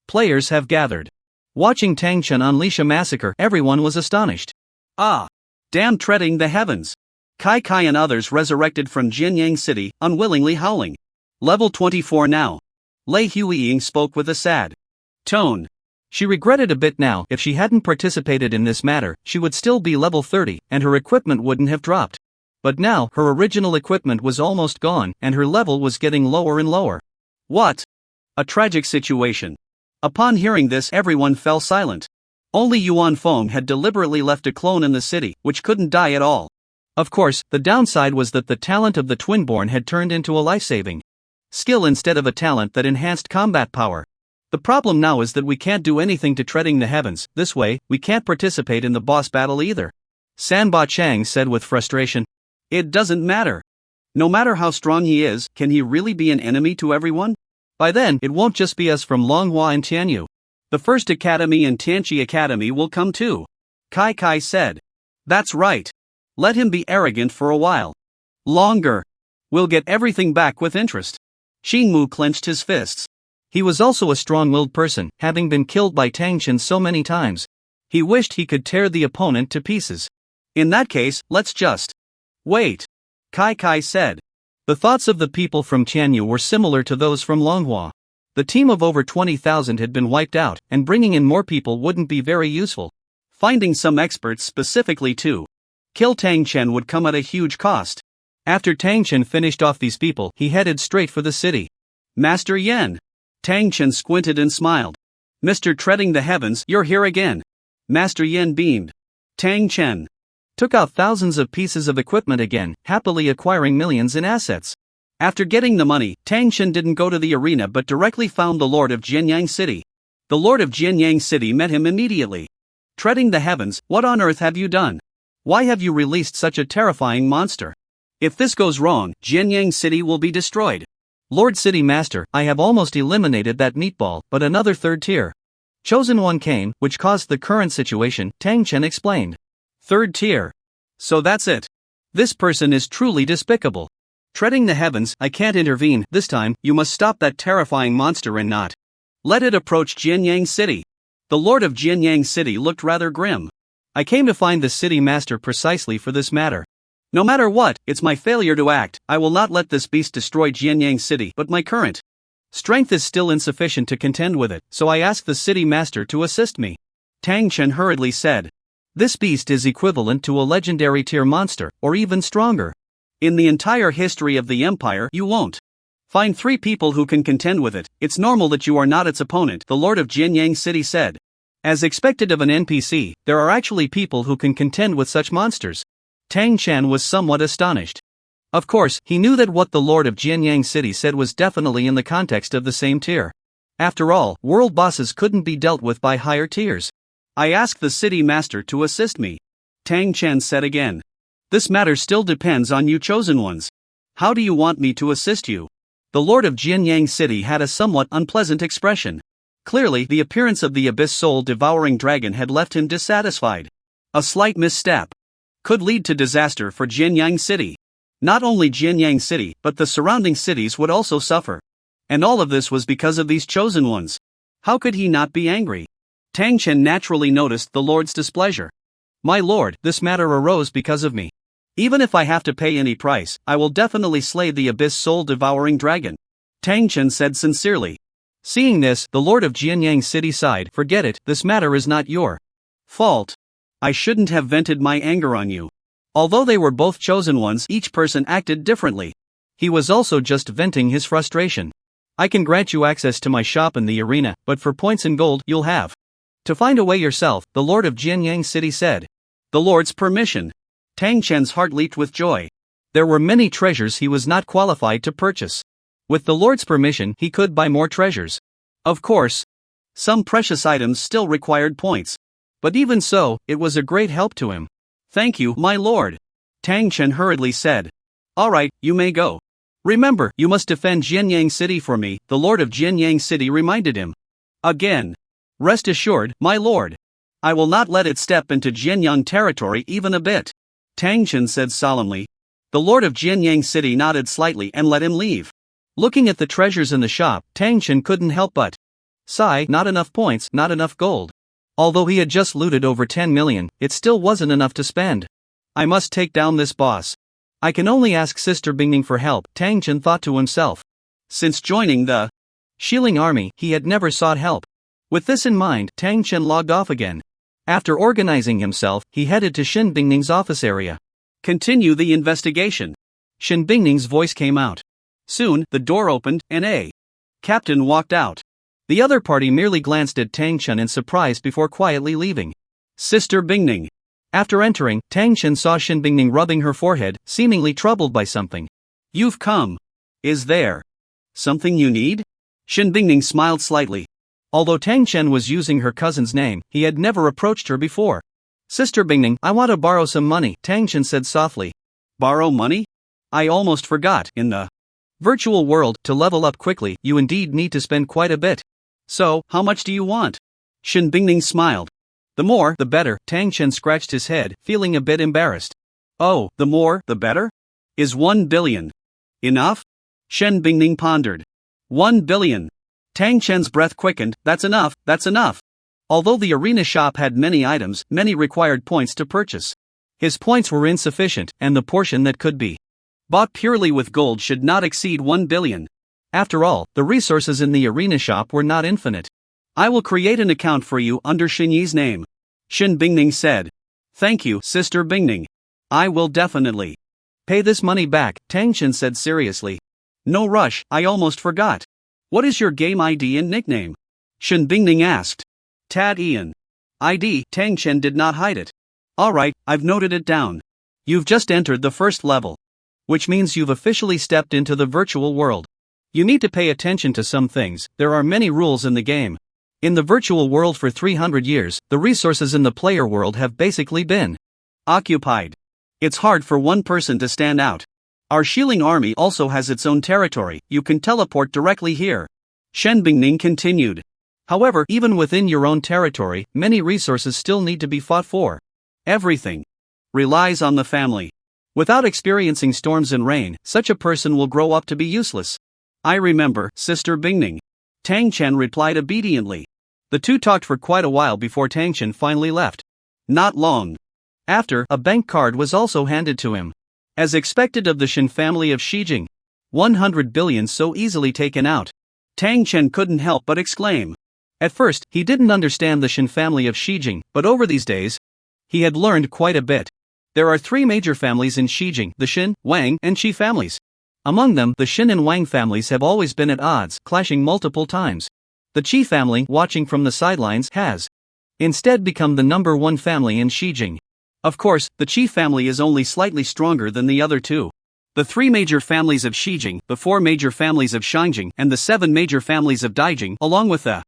players have gathered. Watching Tang Chen unleash a massacre, everyone was astonished. Ah! Damn treading the heavens! Kai Kai and others resurrected from Jianyang City, unwillingly howling. Level 24 now. Lei Huiying spoke with a sad tone. She regretted a bit now. If she hadn't participated in this matter, she would still be level 30, and her equipment wouldn't have dropped. But now, her original equipment was almost gone, and her level was getting lower and lower. What? A tragic situation. Upon hearing this, everyone fell silent. Only Yuan Feng had deliberately left a clone in the city, which couldn't die at all. Of course, the downside was that the talent of the twinborn had turned into a life-saving skill instead of a talent that enhanced combat power. The problem now is that we can't do anything to treading the heavens. This way, we can't participate in the boss battle either. Sanba Chang said with frustration. It doesn't matter. No matter how strong he is, can he really be an enemy to everyone? By then, it won't just be us from Longhua and Tianyu. The First Academy and Tianqi Academy will come too. Kai Kai said. That's right. Let him be arrogant for a while. Longer. We'll get everything back with interest. Xingmu clenched his fists. He was also a strong-willed person, having been killed by Tang Chen so many times. He wished he could tear the opponent to pieces. In that case, let's just wait. Kai Kai said. The thoughts of the people from Tianyu were similar to those from Longhua. The team of over 20,000 had been wiped out, and bringing in more people wouldn't be very useful. Finding some experts specifically to kill Tang Chen would come at a huge cost. After Tang Chen finished off these people, he headed straight for the city. Master Yen. Tang Chen squinted and smiled. Mr. Treading the Heavens, you're here again. Master Yen beamed. Tang Chen took out thousands of pieces of equipment again, happily acquiring millions in assets. After getting the money, Tang Chen didn't go to the arena but directly found the Lord of Jianyang City. The Lord of Jianyang City met him immediately. Treading the Heavens, what on earth have you done? Why have you released such a terrifying monster? If this goes wrong, Jianyang City will be destroyed. Lord City Master, I have almost eliminated that meatball, but another third tier. Chosen one came, which caused the current situation, Tang Chen explained. Third tier. So that's it. This person is truly despicable. Treading the heavens, I can't intervene. This time, you must stop that terrifying monster and not let it approach Jianyang City. The Lord of Jianyang City looked rather grim. I came to find the City Master precisely for this matter. No matter what, it's my failure to act. I will not let this beast destroy Jianyang City, but my current strength is still insufficient to contend with it, so I ask the City Master to assist me. Tang Chen hurriedly said. This beast is equivalent to a legendary tier monster, or even stronger. In the entire history of the Empire, you won't find 3 people who can contend with it. It's normal that you are not its opponent, the Lord of Jianyang City said. As expected of an NPC, there are actually people who can contend with such monsters. Tang Chen was somewhat astonished. Of course, he knew that what the Lord of Jianyang City said was definitely in the context of the same tier. After all, world bosses couldn't be dealt with by higher tiers. I ask the City Master to assist me. Tang Chen said again. This matter still depends on you chosen ones. How do you want me to assist you? The Lord of Jianyang City had a somewhat unpleasant expression. Clearly, the appearance of the abyss soul-devouring dragon had left him dissatisfied. A slight misstep could lead to disaster for Jianyang City. Not only Jianyang City, but the surrounding cities would also suffer. And all of this was because of these chosen ones. How could he not be angry? Tang Chen naturally noticed the Lord's displeasure. My lord, this matter arose because of me. Even if I have to pay any price, I will definitely slay the abyss soul-devouring dragon. Tang Chen said sincerely. Seeing this, the Lord of Jianyang City sighed. Forget it, this matter is not your fault. I shouldn't have vented my anger on you. Although they were both chosen ones, each person acted differently. He was also just venting his frustration. I can grant you access to my shop in the arena, but for points and gold, you'll have to find a way yourself, the Lord of Jianyang City said. The Lord's permission. Tang Chen's heart leaped with joy. There were many treasures he was not qualified to purchase. With the Lord's permission, he could buy more treasures. Of course, some precious items still required points. But even so, it was a great help to him. Thank you, my lord. Tang Chen hurriedly said. Alright, you may go. Remember, you must defend Jianyang City for me, the Lord of Jianyang City reminded him. Again. Rest assured, my lord. I will not let it step into Jianyang territory even a bit. Tang Chen said solemnly. The Lord of Jianyang City nodded slightly and let him leave. Looking at the treasures in the shop, Tang Chen couldn't help but sigh. Not enough points, not enough gold. Although he had just looted over 10 million, it still wasn't enough to spend. I must take down this boss. I can only ask Sister Bingning for help, Tang Chen thought to himself. Since joining the Shilling Army, he had never sought help. With this in mind, Tang Chen logged off again. After organizing himself, he headed to Shin Bingning's office area. Continue the investigation. Shin Bingning's voice came out. Soon, the door opened, and a captain walked out. The other party merely glanced at Tang Chen in surprise before quietly leaving. Sister Bingning. After entering, Tang Chen saw Shin Bingning rubbing her forehead, seemingly troubled by something. You've come. Is there something you need? Shin Bingning smiled slightly. Although Tang Chen was using her cousin's name, he had never approached her before. Sister Bingning, I want to borrow some money, Tang Chen said softly. Borrow money? I almost forgot. In the virtual world, to level up quickly, you indeed need to spend quite a bit. So, how much do you want? Shin Bingning smiled. The more, the better, Tang Chen scratched his head, feeling a bit embarrassed. Oh, the more, the better? Is 1 billion enough? Shin Bingning pondered. 1 billion. Tang Chen's breath quickened. That's enough, that's enough. Although the arena shop had many items, many required points to purchase. His points were insufficient, and the portion that could be bought purely with gold should not exceed 1 billion. After all, the resources in the arena shop were not infinite. I will create an account for you under Xinyi's name. Shin Bingning said. Thank you, Sister Bingning. I will definitely pay this money back, Tang Chen said seriously. No rush, I almost forgot. What is your game ID and nickname? Shin Bingning asked. Tad Ian. ID, Tang Chen did not hide it. Alright, I've noted it down. You've just entered the first level. Which means you've officially stepped into the virtual world. You need to pay attention to some things. There are many rules in the game. In the virtual world for 300 years, the resources in the player world have basically been occupied. It's hard for one person to stand out. Our Shilling army also has its own territory, you can teleport directly here. Shen Bingning continued. However, even within your own territory, many resources still need to be fought for. Everything relies on the family. Without experiencing storms and rain, such a person will grow up to be useless. I remember, Sister Bingning. Tang Chen replied obediently. The two talked for quite a while before Tang Chen finally left. Not long after, a bank card was also handed to him. As expected of the Shen family of Shijing. 100 billion so easily taken out. Tang Chen couldn't help but exclaim. At first, he didn't understand the Shen family of Shijing, but over these days, he had learned quite a bit. There are three major families in Shijing, the Shen, Wang, and Qi families. Among them, the Shen and Wang families have always been at odds, clashing multiple times. The Qi family, watching from the sidelines, has instead become the number one family in Shijing. Of course, the Qi family is only slightly stronger than the other two. The three major families of Shijing, the four major families of Shangjing, and the seven major families of Daijing, along with the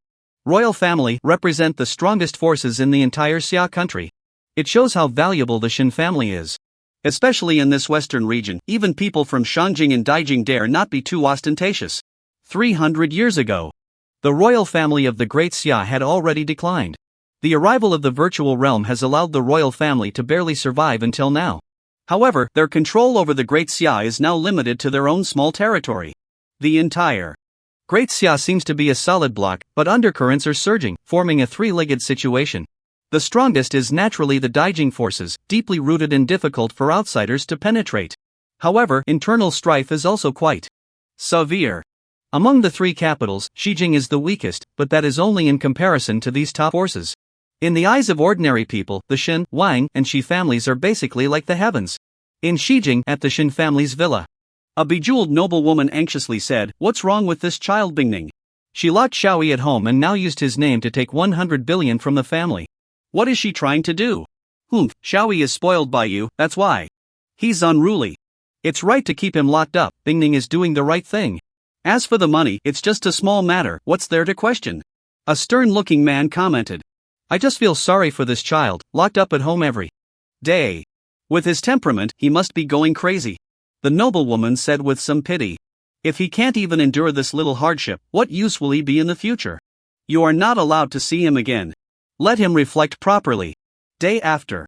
royal family, represent the strongest forces in the entire Xia country. It shows how valuable the Shen family is. Especially in this western region, even people from Shangjing and Daijing dare not be too ostentatious. 300 years ago, the royal family of the Great Xia had already declined. The arrival of the virtual realm has allowed the royal family to barely survive until now. However, their control over the Great Xia is now limited to their own small territory. The entire Great Xia seems to be a solid block, but undercurrents are surging, forming a three-legged situation. The strongest is naturally the Daijing forces, deeply rooted and difficult for outsiders to penetrate. However, internal strife is also quite severe. Among the three capitals, Shijing is the weakest, but that is only in comparison to these top forces. In the eyes of ordinary people, the Shen, Wang, and Qi families are basically like the heavens. In Shijing, at the Shen family's villa, a bejeweled noblewoman anxiously said, "What's wrong with this child Bingning? She locked Xiaoyi at home and now used his name to take 100 billion from the family. What is she trying to do?" Xiaoyi is spoiled by you, that's why. He's unruly. It's right to keep him locked up, Bingning is doing the right thing. As for the money, it's just a small matter, what's there to question? A stern-looking man commented. I just feel sorry for this child, locked up at home every day. With his temperament, he must be going crazy. The noblewoman said with some pity. If he can't even endure this little hardship, what use will he be in the future? You are not allowed to see him again. Let him reflect properly. Day after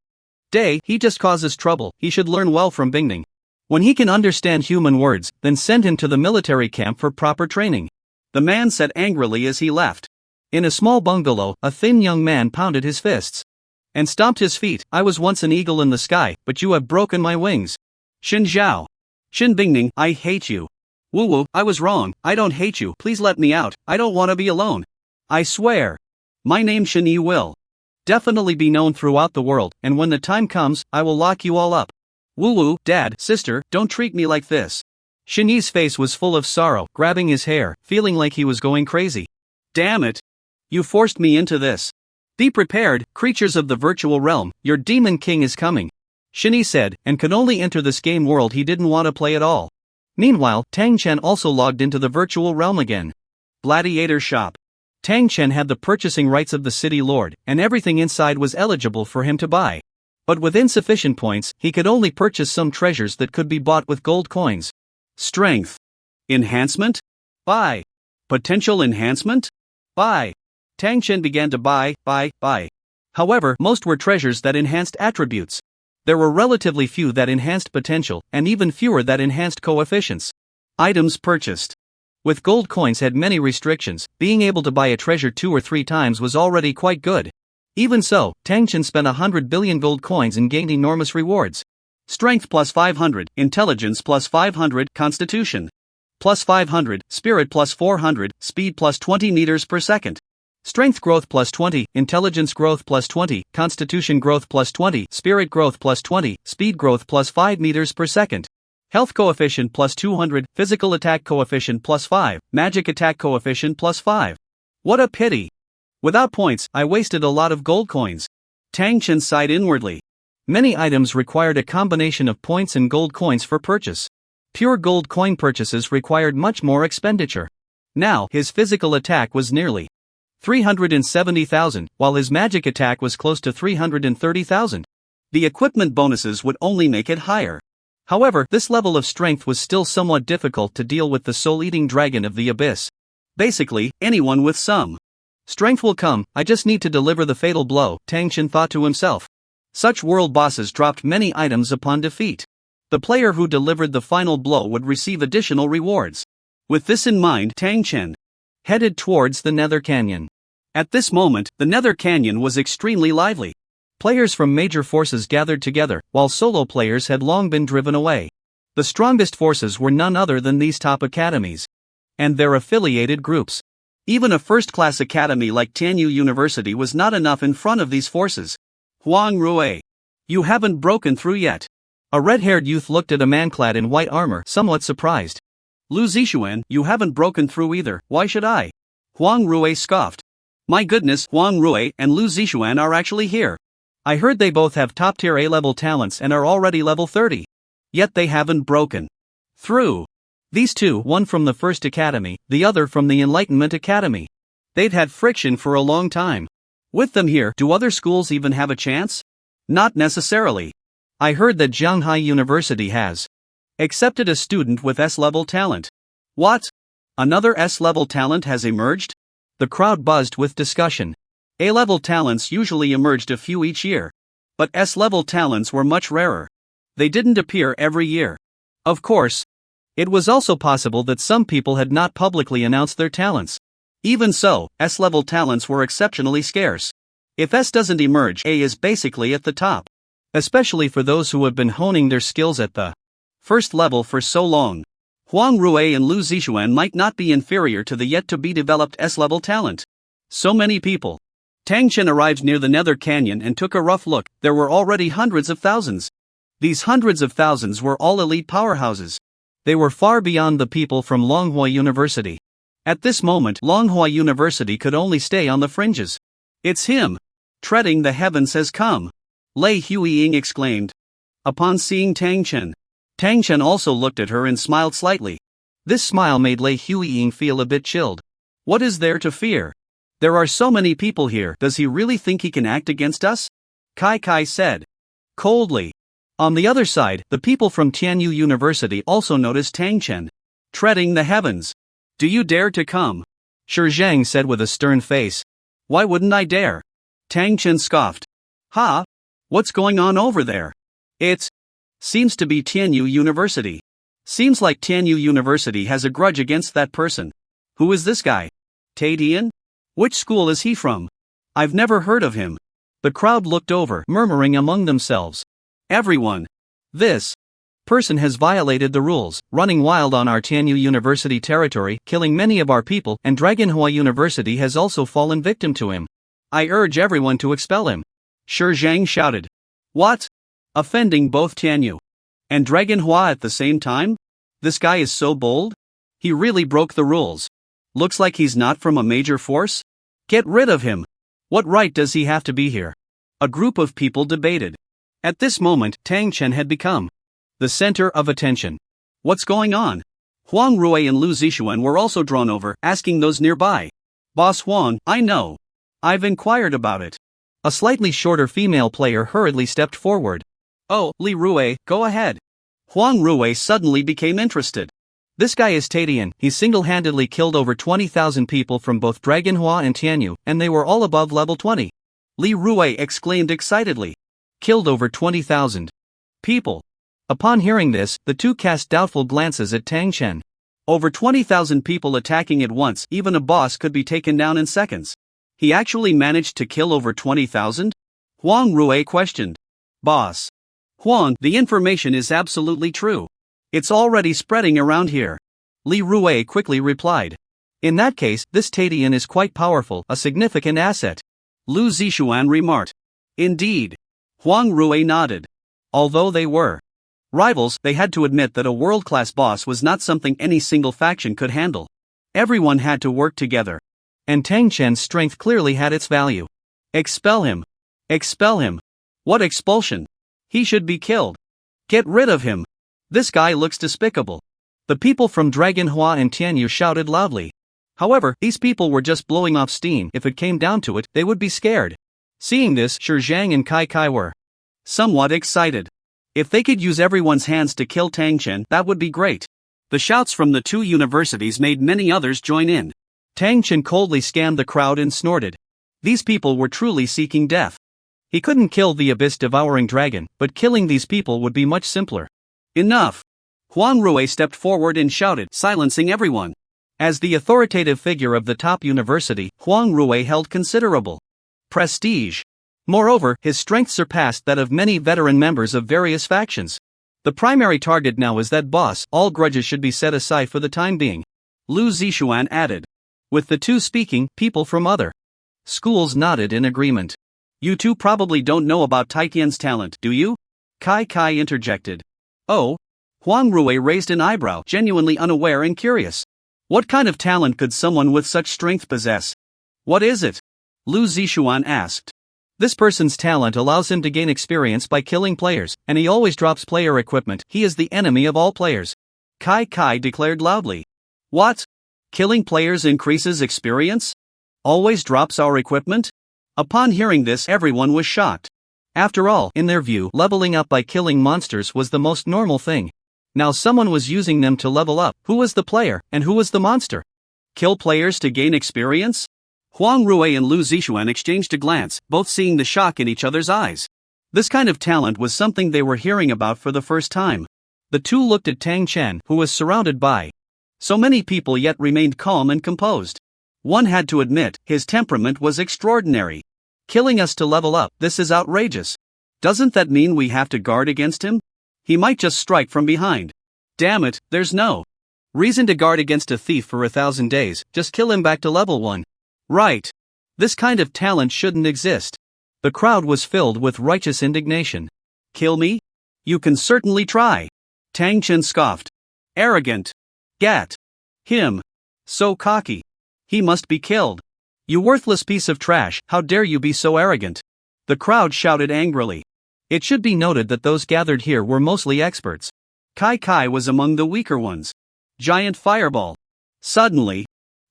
day, he just causes trouble, he should learn well from Bingning. When he can understand human words, then send him to the military camp for proper training. The man said angrily as he left. In a small bungalow, a thin young man pounded his fists and stomped his feet. I was once an eagle in the sky, but you have broken my wings. Xin Zhao. Shen Bingning, I hate you. Wu Wu, I was wrong, I don't hate you, please let me out, I don't want to be alone. I swear. My name Shen Yi will definitely be known throughout the world, and when the time comes, I will lock you all up. Wu Wu, Dad, Sister, don't treat me like this. Shen Yi's face was full of sorrow, grabbing his hair, feeling like he was going crazy. Damn it. You forced me into this. Be prepared, creatures of the virtual realm, your demon king is coming. Shen Yi said, and could only enter this game world he didn't want to play at all. Meanwhile, Tang Chen also logged into the virtual realm again. Gladiator shop. Tang Chen had the purchasing rights of the city lord, and everything inside was eligible for him to buy. But with insufficient points, he could only purchase some treasures that could be bought with gold coins. Strength enhancement? Buy. Potential enhancement? Buy. Tang Chen began to buy. However, most were treasures that enhanced attributes. There were relatively few that enhanced potential, and even fewer that enhanced coefficients. Items purchased with gold coins had many restrictions. Being able to buy a treasure 2 or 3 times was already quite good. Even so, Tang Chen spent 100 billion gold coins and gained enormous rewards. Strength plus 500, intelligence plus 500, constitution plus 500, spirit plus 400, speed plus 20 meters per second. Strength growth plus 20, intelligence growth plus 20, constitution growth plus 20, spirit growth plus 20, speed growth plus 5 meters per second. Health coefficient plus 200, physical attack coefficient plus 5, magic attack coefficient plus 5. What a pity. Without points, I wasted a lot of gold coins. Tang Chen sighed inwardly. Many items required a combination of points and gold coins for purchase. Pure gold coin purchases required much more expenditure. Now, his physical attack was nearly 370,000, while his magic attack was close to 330,000. The equipment bonuses would only make it higher. However, this level of strength was still somewhat difficult to deal with the soul-eating dragon of the abyss. Basically, anyone with some strength will come, I just need to deliver the fatal blow, Tang Chen thought to himself. Such world bosses dropped many items upon defeat. The player who delivered the final blow would receive additional rewards. With this in mind, Tang Chen headed towards the Nether Canyon. At this moment, the Nether Canyon was extremely lively. Players from major forces gathered together, while solo players had long been driven away. The strongest forces were none other than these top academies and their affiliated groups. Even a first-class academy like Tianyu University was not enough in front of these forces. Huang Rui, you haven't broken through yet. A red-haired youth looked at a man clad in white armor, somewhat surprised. Lu Zixuan, you haven't broken through either, why should I? Huang Rui scoffed. My goodness, Huang Rui and Lu Zixuan are actually here. I heard they both have top-tier A-level talents and are already level 30. Yet they haven't broken through. These two, one from the First Academy, the other from the Enlightenment Academy. They'd had friction for a long time. With them here, do other schools even have a chance? Not necessarily. I heard that Shanghai University has accepted a student with S-level talent. What? Another S-level talent has emerged? The crowd buzzed with discussion. A-level talents usually emerged a few each year. But S-level talents were much rarer. They didn't appear every year. Of course, it was also possible that some people had not publicly announced their talents. Even so, S-level talents were exceptionally scarce. If S doesn't emerge, A is basically at the top. Especially for those who have been honing their skills at the first level for so long. Huang Rui and Lu Zixuan might not be inferior to the yet-to-be-developed S-level talent. So many people. Tang Chen arrived near the Nether Canyon and took a rough look. There were already hundreds of thousands. These hundreds of thousands were all elite powerhouses. They were far beyond the people from Longhua University. At this moment, Longhua University could only stay on the fringes. It's him! Treading the heavens has come! Lei Huiying exclaimed. Upon seeing Tang Chen also looked at her and smiled slightly. This smile made Lei Huiying feel a bit chilled. What is there to fear? There are so many people here, does he really think he can act against us? Kai said coldly. On the other side, the people from Tianyu University also noticed Tang Chen treading the heavens. Do you dare to come? Shi Zhang said with a stern face. Why wouldn't I dare? Tang Chen scoffed. Ha? What's going on over there? It seems to be Tianyu University. Seems like Tianyu University has a grudge against that person. Who is this guy? Tadian? Which school is he from? I've never heard of him. The crowd looked over, murmuring among themselves. Everyone. This person has violated the rules, running wild on our Tianyu University territory, killing many of our people, and Dragonhua University has also fallen victim to him. I urge everyone to expel him. Shi Zhang shouted. What? Offending both Tianyu and Dragonhua at the same time? This guy is so bold? He really broke the rules. Looks like he's not from a major force? Get rid of him. What right does he have to be here? A group of people debated. At this moment, Tang Chen had become the center of attention. What's going on? Huang Rui and Lu Zixuan were also drawn over, asking those nearby. Boss Huang, I know. I've inquired about it. A slightly shorter female player hurriedly stepped forward. Oh, Li Rui, go ahead. Huang Rui suddenly became interested. This guy is Tadian. He single-handedly killed over 20,000 people from both Dragonhua and Tianyu, and they were all above level 20. Li Rui exclaimed excitedly. Killed over 20,000 people. Upon hearing this, the two cast doubtful glances at Tang Chen. Over 20,000 people attacking at once, even a boss could be taken down in seconds. He actually managed to kill over 20,000? Huang Rui questioned. Boss Huang, the information is absolutely true. It's already spreading around here. Li Rui quickly replied. In that case, this Tadian is quite powerful, a significant asset. Lu Zixuan remarked. Indeed. Huang Rui nodded. Although they were rivals, they had to admit that a world-class boss was not something any single faction could handle. Everyone had to work together. And Tang Chen's strength clearly had its value. Expel him. Expel him. What expulsion? He should be killed. Get rid of him. This guy looks despicable. The people from Dragonhua and Tianyu shouted loudly. However, these people were just blowing off steam. If it came down to it, they would be scared. Seeing this, Shi Zhang and Kai were somewhat excited. If they could use everyone's hands to kill Tang Chen, that would be great. The shouts from the two universities made many others join in. Tang Chen coldly scanned the crowd and snorted. These people were truly seeking death. He couldn't kill the abyss-devouring dragon, but killing these people would be much simpler. Enough! Huang Rui stepped forward and shouted, silencing everyone. As the authoritative figure of the top university, Huang Rui held considerable prestige. Moreover, his strength surpassed that of many veteran members of various factions. The primary target now is that boss. All grudges should be set aside for the time being. Lu Zixuan added. With the two speaking, people from other schools nodded in agreement. You two probably don't know about Taitian's talent, do you? Kai Kai interjected. Oh? Huang Rui raised an eyebrow, genuinely unaware and curious. What kind of talent could someone with such strength possess? What is it? Lu Zixuan asked. This person's talent allows him to gain experience by killing players, and he always drops player equipment. He is the enemy of all players. Kai Kai declared loudly. What? Killing players increases experience? Always drops our equipment? Upon hearing this, everyone was shocked. After all, in their view, leveling up by killing monsters was the most normal thing. Now someone was using them to level up. Who was the player, and who was the monster? Kill players to gain experience? Huang Rui and Lu Zixuan exchanged a glance, both seeing the shock in each other's eyes. This kind of talent was something they were hearing about for the first time. The two looked at Tang Chen, who was surrounded by so many people yet remained calm and composed. One had to admit, his temperament was extraordinary. Killing us to level up, this is outrageous. Doesn't that mean we have to guard against him? He might just strike from behind. Damn it, there's no reason to guard against a thief for 1,000 days, just kill him back to level 1. Right. This kind of talent shouldn't exist. The crowd was filled with righteous indignation. Kill me? You can certainly try. Tang Chen scoffed. Arrogant. Gat. Him. So cocky. He must be killed. You worthless piece of trash, how dare you be so arrogant? The crowd shouted angrily. It should be noted that those gathered here were mostly experts. Kai Kai was among the weaker ones. Giant fireball. Suddenly,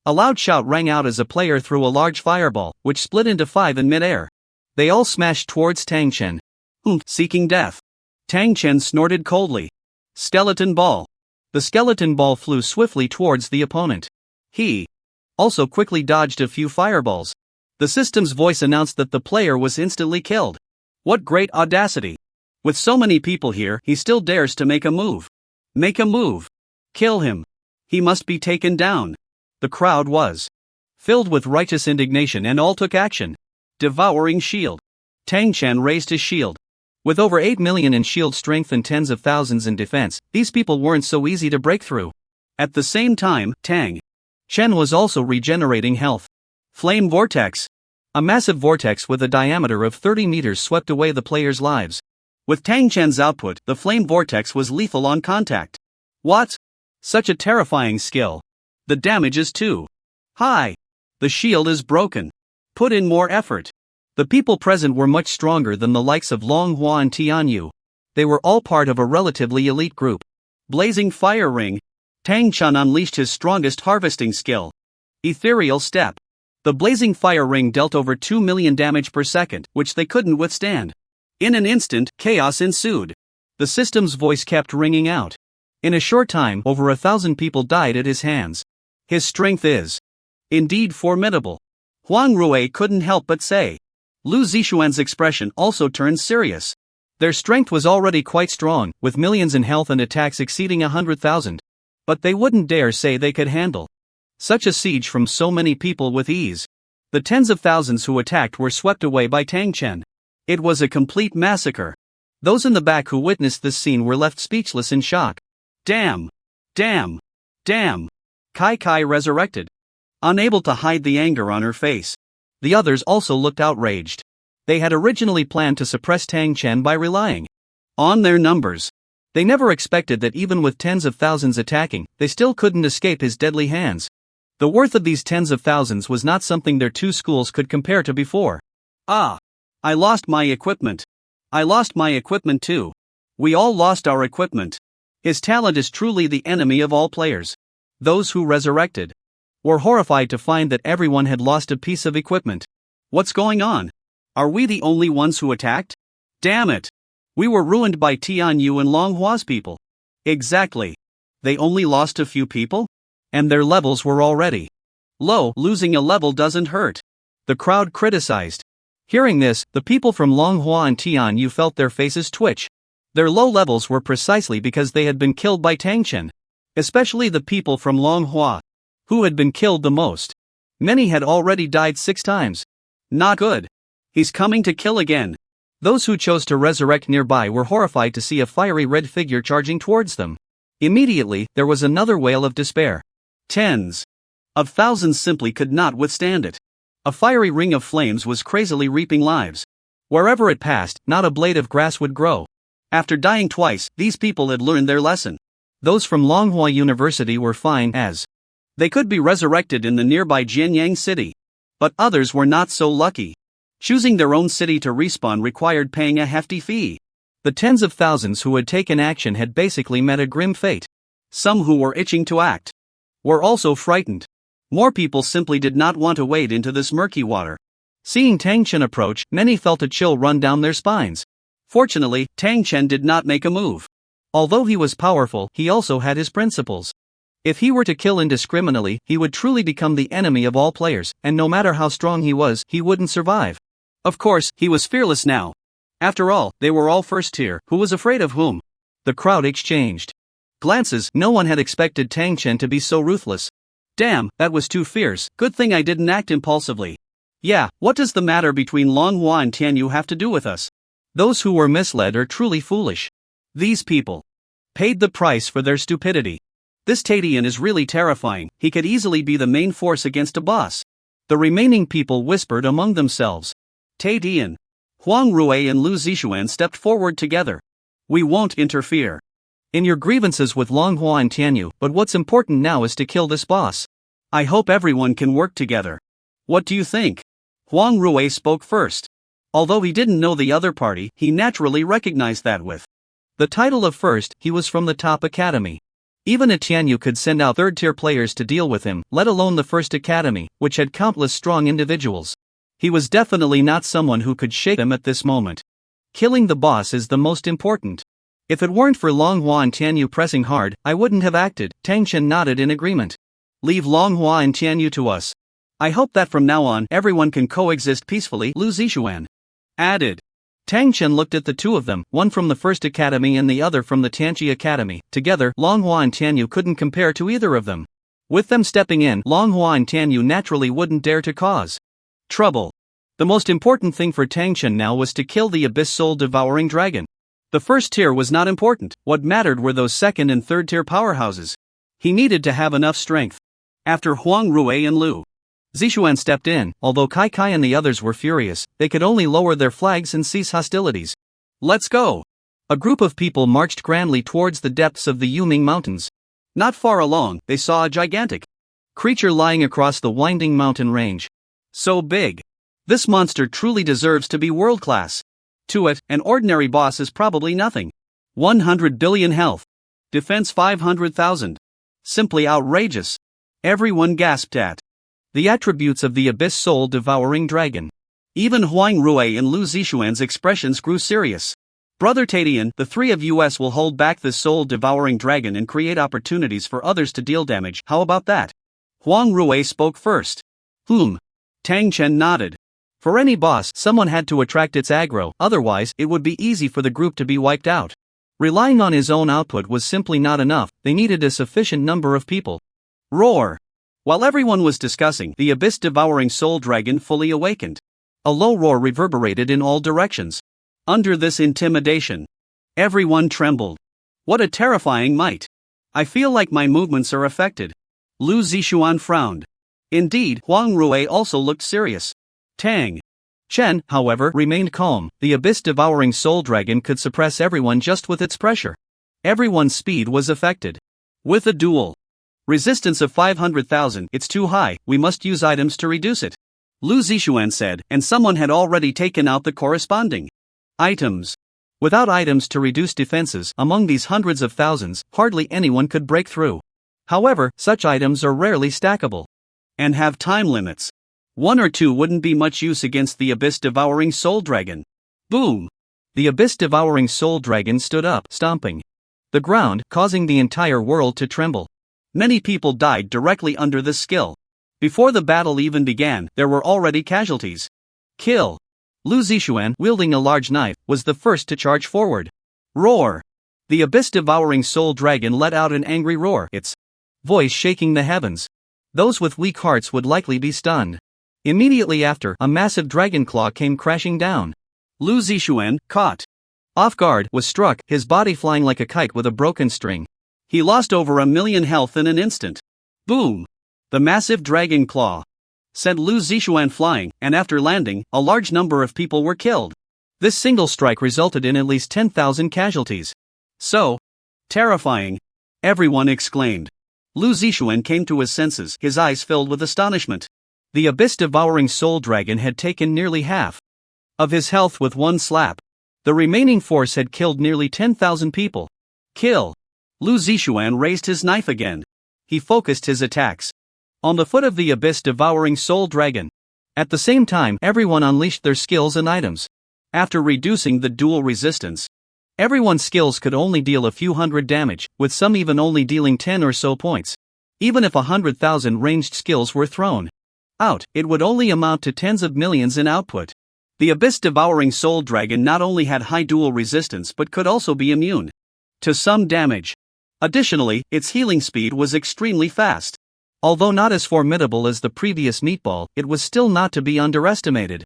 a loud shout rang out as a player threw a large fireball, which split into 5 in midair. They all smashed towards Tang Chen. Seeking death. Tang Chen snorted coldly. Skeleton ball. The skeleton ball flew swiftly towards the opponent. He also quickly dodged a few fireballs. The system's voice announced that the player was instantly killed. What great audacity! With so many people here, he still dares to make a move. Make a move. Kill him. He must be taken down. The crowd was filled with righteous indignation and all took action. Devouring shield. Tang Chen raised his shield. With over 8 million in shield strength and tens of thousands in defense, these people weren't so easy to break through. At the same time, Tang Chen was also regenerating health. Flame vortex. A massive vortex with a diameter of 30 meters swept away the players' lives. With Tang Chen's output, the flame vortex was lethal on contact. What? Such a terrifying skill. The damage is too high. The shield is broken. Put in more effort. The people present were much stronger than the likes of Long Hua and Tianyu. They were all part of a relatively elite group. Blazing fire ring. Tang Chen unleashed his strongest harvesting skill. Ethereal step. The blazing fire ring dealt over 2 million damage per second, which they couldn't withstand. In an instant, chaos ensued. The system's voice kept ringing out. In a short time, over 1,000 people died at his hands. His strength is indeed formidable. Huang Rui couldn't help but say. Lu Zixuan's expression also turned serious. Their strength was already quite strong, with millions in health and attacks exceeding 100,000. But they wouldn't dare say they could handle such a siege from so many people with ease. The tens of thousands who attacked were swept away by Tang Chen. It was a complete massacre. Those in the back who witnessed this scene were left speechless in shock. Damn! Damn! Damn! Kai Kai resurrected. Unable to hide the anger on her face. The others also looked outraged. They had originally planned to suppress Tang Chen by relying on their numbers. They never expected that even with tens of thousands attacking, they still couldn't escape his deadly hands. The worth of these tens of thousands was not something their two schools could compare to before. Ah! I lost my equipment. I lost my equipment too. We all lost our equipment. His talent is truly the enemy of all players. Those who resurrected were horrified to find that everyone had lost a piece of equipment. What's going on? Are we the only ones who attacked? Damn it! We were ruined by Tianyu and Longhua's people. Exactly. They only lost a few people? And their levels were already low. Losing a level doesn't hurt. The crowd criticized. Hearing this, the people from Longhua and Tianyu felt their faces twitch. Their low levels were precisely because they had been killed by Tang Chen. Especially the people from Longhua, who had been killed the most. Many had already died 6 times. Not good. He's coming to kill again. Those who chose to resurrect nearby were horrified to see a fiery red figure charging towards them. Immediately, there was another wail of despair. Tens of thousands simply could not withstand it. A fiery ring of flames was crazily reaping lives. Wherever it passed, not a blade of grass would grow. After dying twice, these people had learned their lesson. Those from Longhua University were fine as they could be resurrected in the nearby Jianyang city. But others were not so lucky. Choosing their own city to respawn required paying a hefty fee. The tens of thousands who had taken action had basically met a grim fate. Some who were itching to act were also frightened. More people simply did not want to wade into this murky water. Seeing Tang Chen approach, many felt a chill run down their spines. Fortunately, Tang Chen did not make a move. Although he was powerful, he also had his principles. If he were to kill indiscriminately, he would truly become the enemy of all players, and no matter how strong he was, he wouldn't survive. Of course, he was fearless now. After all, they were all first tier. Who was afraid of whom? The crowd exchanged glances. No one had expected Tang Chen to be so ruthless. Damn, that was too fierce. Good thing I didn't act impulsively. Yeah, what does the matter between Longhua and Tianyu have to do with us? Those who were misled are truly foolish. These people paid the price for their stupidity. This Tadian is really terrifying. He could easily be the main force against a boss. The remaining people whispered among themselves. Tadian, Huang Rui and Lu Zixuan stepped forward together. We won't interfere in your grievances with Longhua and Tianyu, but what's important now is to kill this boss. I hope everyone can work together. What do you think? Huang Rui spoke first. Although he didn't know the other party, he naturally recognized that with the title of first, he was from the top academy. Even a Tianyu could send out third-tier players to deal with him, let alone the first academy, which had countless strong individuals. He was definitely not someone who could shake them at this moment. Killing the boss is the most important. If it weren't for Longhua and Tianyu pressing hard, I wouldn't have acted. Tang Chen nodded in agreement. Leave Longhua and Tianyu to us. I hope that from now on, everyone can coexist peacefully, Lu Zixuan added. Tang Chen looked at the two of them, one from the First Academy and the other from the Tianqi Academy. Together, Longhua and Tianyu couldn't compare to either of them. With them stepping in, Longhua and Tianyu naturally wouldn't dare to cause trouble. The most important thing for Tang Chen now was to kill the Abyss Soul Devouring Dragon. The first tier was not important. What mattered were those second and third tier powerhouses. He needed to have enough strength. After Huang Rui and Lu Zixuan stepped in, although Kai Kai and the others were furious, they could only lower their flags and cease hostilities. Let's go! A group of people marched grandly towards the depths of the Yuming Mountains. Not far along, they saw a gigantic creature lying across the winding mountain range. So big. This monster truly deserves to be world-class. To it, an ordinary boss is probably nothing. 100 billion health. Defense 500,000. Simply outrageous. Everyone gasped at the attributes of the Abyss Soul Devouring Dragon. Even Huang Rui and Lu Zixuan's expressions grew serious. Brother Tadian, the three of us will hold back this Soul Devouring Dragon and create opportunities for others to deal damage. How about that? Huang Rui spoke first. Tang Chen nodded. For any boss, someone had to attract its aggro, otherwise, it would be easy for the group to be wiped out. Relying on his own output was simply not enough, they needed a sufficient number of people. Roar! While everyone was discussing, the abyss-devouring soul dragon fully awakened. A low roar reverberated in all directions. Under this intimidation, everyone trembled. What a terrifying might! I feel like my movements are affected. Lu Zixuan frowned. Indeed, Huang Rui also looked serious. Tang Chen, however, remained calm. The abyss-devouring soul dragon could suppress everyone just with its pressure. Everyone's speed was affected. With a dual resistance of 500,000, it's too high, we must use items to reduce it. Lu Zixuan said, and someone had already taken out the corresponding items. Without items to reduce defenses, among these hundreds of thousands, hardly anyone could break through. However, such items are rarely stackable and have time limits. 1 or 2 wouldn't be much use against the abyss-devouring soul dragon. Boom! The abyss-devouring soul dragon stood up, stomping the ground, causing the entire world to tremble. Many people died directly under this skill. Before the battle even began, there were already casualties. Kill. Lu Zixuan, wielding a large knife, was the first to charge forward. Roar. The abyss-devouring soul dragon let out an angry roar, its voice shaking the heavens. Those with weak hearts would likely be stunned. Immediately after, a massive dragon claw came crashing down. Lu Zixuan, caught off guard, was struck, his body flying like a kite with a broken string. He lost over 1 million health in an instant. Boom! The massive dragon claw sent Lu Zixuan flying, and after landing, a large number of people were killed. This single strike resulted in at least 10,000 casualties. So terrifying! Everyone exclaimed. Lu Zixuan came to his senses, his eyes filled with astonishment. The abyss-devouring soul dragon had taken nearly half of his health with one slap. The remaining force had killed nearly 10,000 people. Kill! Lu Zixuan raised his knife again. He focused his attacks on the foot of the abyss-devouring soul dragon. At the same time, everyone unleashed their skills and items. After reducing the dual resistance, everyone's skills could only deal a few hundred damage, with some even only dealing 10 or so points. Even if 100,000 ranged skills were thrown out, it would only amount to tens of millions in output. The abyss-devouring soul dragon not only had high dual resistance but could also be immune to some damage. Additionally, its healing speed was extremely fast. Although not as formidable as the previous meatball, it was still not to be underestimated.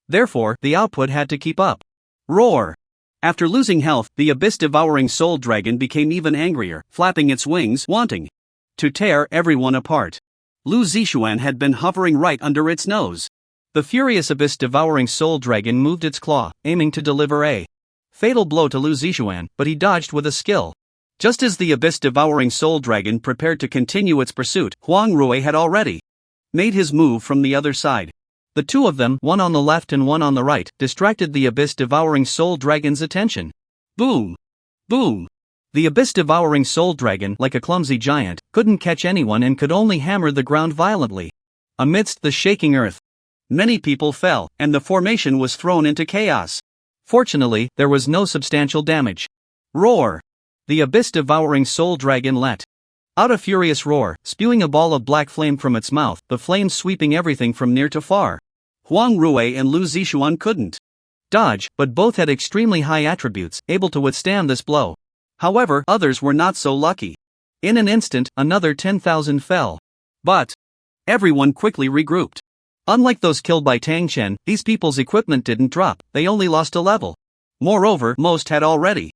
Therefore, the output had to keep up. Roar! After losing health, the abyss-devouring soul dragon became even angrier, flapping its wings, wanting to tear everyone apart. Lu Zixuan had been hovering right under its nose. The furious abyss-devouring soul dragon moved its claw, aiming to deliver a fatal blow to Lu Zixuan, but he dodged with a skill. Just as the abyss-devouring soul dragon prepared to continue its pursuit, Huang Rui had already made his move from the other side. The two of them, one on the left and one on the right, distracted the abyss-devouring soul dragon's attention. Boom! Boom! The abyss-devouring soul dragon, like a clumsy giant, couldn't catch anyone and could only hammer the ground violently. Amidst the shaking earth, many people fell, and the formation was thrown into chaos. Fortunately, there was no substantial damage. Roar! The abyss-devouring soul dragon let out a furious roar, spewing a ball of black flame from its mouth, the flames sweeping everything from near to far. Huang Rui and Lu Zixuan couldn't dodge, but both had extremely high attributes, able to withstand this blow. However, others were not so lucky. In an instant, another 10,000 fell. But everyone quickly regrouped. Unlike those killed by Tang Chen, these people's equipment didn't drop, they only lost a level. Moreover, most had already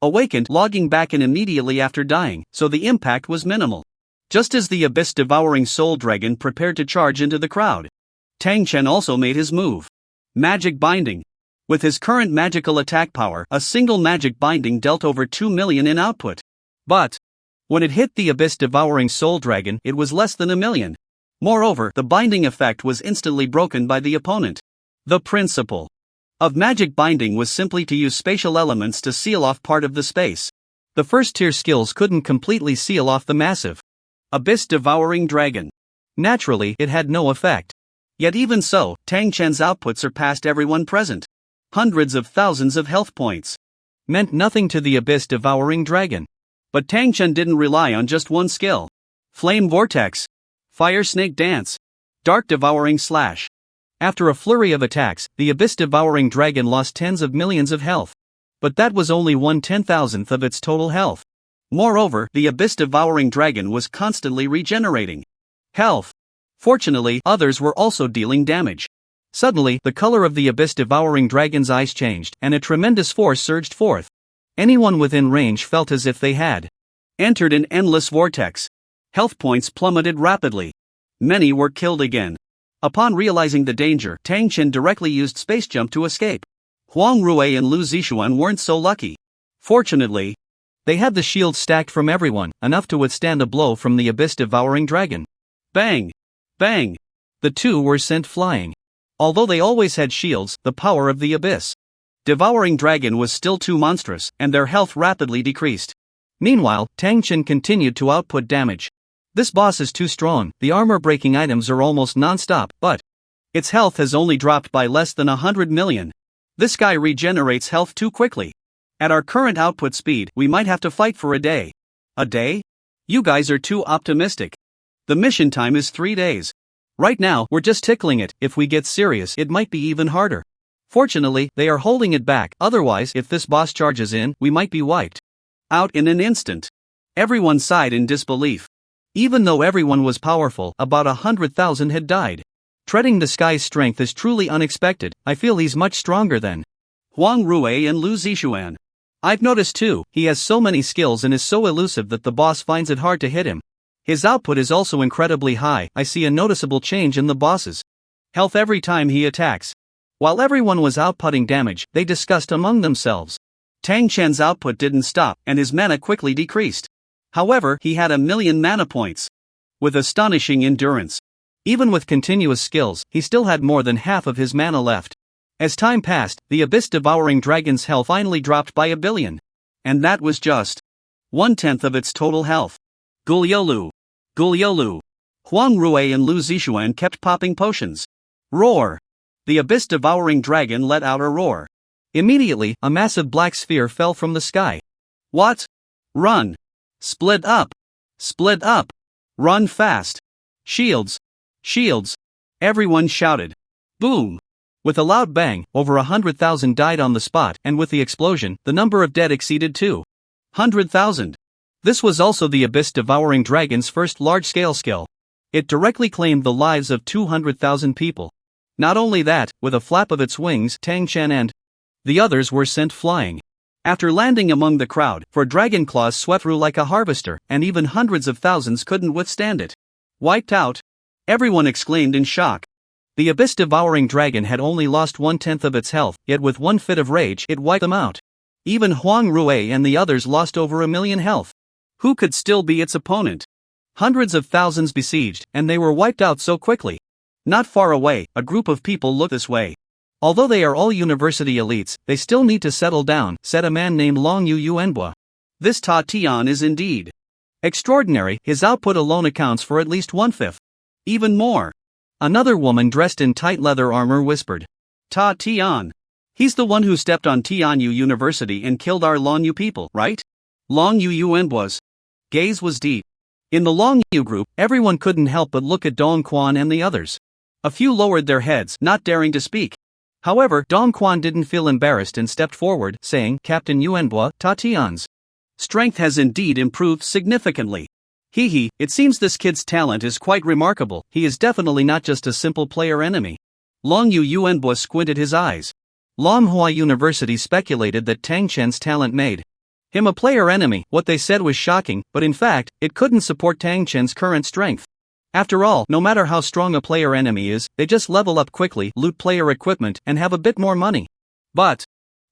awakened, logging back in immediately after dying, so the impact was minimal. Just as the abyss-devouring soul dragon prepared to charge into the crowd, Tang Chen also made his move. Magic Binding. With his current magical attack power, a single magic binding dealt over 2 million in output. But when it hit the abyss-devouring soul dragon, it was less than 1 million. Moreover, the binding effect was instantly broken by the opponent. The principle of magic binding was simply to use spatial elements to seal off part of the space. The first-tier skills couldn't completely seal off the massive abyss-devouring dragon. Naturally, it had no effect. Yet even so, Tang Chen's output surpassed everyone present. Hundreds of thousands of health points meant nothing to the abyss-devouring dragon. But Tang Chen didn't rely on just one skill. Flame Vortex, Fire Snake Dance, Dark Devouring Slash. After a flurry of attacks, the abyss-devouring dragon lost tens of millions of health. But that was only 1/10,000th of its total health. Moreover, the abyss-devouring dragon was constantly regenerating health. Fortunately, others were also dealing damage. Suddenly, the color of the abyss-devouring dragon's eyes changed, and a tremendous force surged forth. Anyone within range felt as if they had entered an endless vortex. Health points plummeted rapidly. Many were killed again. Upon realizing the danger, Tang Chen directly used Space Jump to escape. Huang Rui and Lu Zixuan weren't so lucky. Fortunately, they had the shields stacked from everyone, enough to withstand a blow from the abyss-devouring dragon. Bang! Bang! The two were sent flying. Although they always had shields, the power of the abyss-devouring dragon was still too monstrous, and their health rapidly decreased. Meanwhile, Tang Chen continued to output damage. This boss is too strong, the armor-breaking items are almost non-stop, but its health has only dropped by less than 100 million. This guy regenerates health too quickly. At our current output speed, we might have to fight for a day. A day? You guys are too optimistic. The mission time is 3 days. Right now, we're just tickling it. If we get serious, it might be even harder. Fortunately, they are holding it back, otherwise, if this boss charges in, we might be wiped out in an instant. Everyone sighed in disbelief. Even though everyone was powerful, about 100,000 had died. Treading the sky's strength is truly unexpected. I feel he's much stronger than Huang Rui and Lu Zixuan. I've noticed too, he has so many skills and is so elusive that the boss finds it hard to hit him. His output is also incredibly high. I see a noticeable change in the boss's health every time he attacks. While everyone was outputting damage, they discussed among themselves. Tang Chen's output didn't stop, and his mana quickly decreased. However, he had 1,000,000 mana points. With astonishing endurance. Even with continuous skills, he still had more than half of his mana left. As time passed, the abyss-devouring dragon's health finally dropped by 1,000,000,000. And that was just 1/10 of its total health. Guliolu. Guliolu. Huang Rui and Lu Zixuan kept popping potions. Roar. The abyss-devouring dragon let out a roar. Immediately, a massive black sphere fell from the sky. What? Run. Split up. Split up. Run fast. Shields. Shields. Everyone shouted. Boom. With a loud bang, over 100,000 died on the spot, and with the explosion, the number of dead exceeded 200,000. This was also the abyss-devouring dragon's first large-scale skill. It directly claimed the lives of 200,000 people. Not only that, with a flap of its wings, Tang Chen and the others were sent flying. After landing among the crowd, for dragon claws swept through like a harvester, and even hundreds of thousands couldn't withstand it. Wiped out? Everyone exclaimed in shock. The abyss-devouring dragon had only lost 1/10 of its health, yet with one fit of rage it wiped them out. Even Huang Rui and the others lost over 1,000,000 health. Who could still be its opponent? Hundreds of thousands besieged, and they were wiped out so quickly. Not far away, a group of people look this way. Although they are all university elites, they still need to settle down, said a man named Long Yu Yuanbua. This Ta Tian is indeed extraordinary. His output alone accounts for at least 1/5. Even more. Another woman dressed in tight leather armor whispered. Ta Tian. He's the one who stepped on Tianyu University and killed our Long Yu people, right? Long Yu Yuanbua's gaze was deep. In the Long Yu group, everyone couldn't help but look at Dong Quan and the others. A few lowered their heads, not daring to speak. However, Dong Quan didn't feel embarrassed and stepped forward, saying, Captain Yuanbua, Ta Tian's strength has indeed improved significantly. Hee, it seems this kid's talent is quite remarkable. He is definitely not just a simple player enemy. Long Yu Yuanbua squinted his eyes. Manhwa University speculated that Tang Chen's talent made him a player enemy. What they said was shocking, but in fact, it couldn't support Tang Chen's current strength. After all, no matter how strong a player enemy is, they just level up quickly, loot player equipment, and have a bit more money. But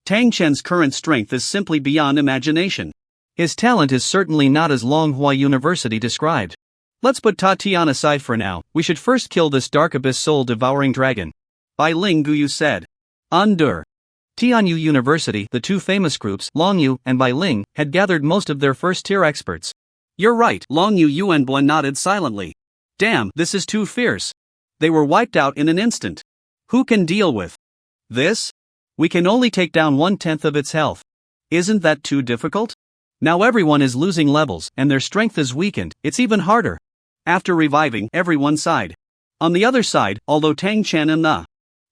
Tang Chen's current strength is simply beyond imagination. His talent is certainly not as Longhua University described. Let's put Ta Tian aside for now. We should first kill this dark abyss soul-devouring dragon. Bai Ling Guyu said. Under Tianyu University, the two famous groups, Long Yu and Bai Ling, had gathered most of their first-tier experts. You're right, Long Yu Yuanbua nodded silently. Damn, this is too fierce. They were wiped out in an instant. Who can deal with this? We can only take down 1/10 of its health. Isn't that too difficult? Now everyone is losing levels, and their strength is weakened. It's even harder. After reviving, everyone sighed. On the other side, although Tang Chen and the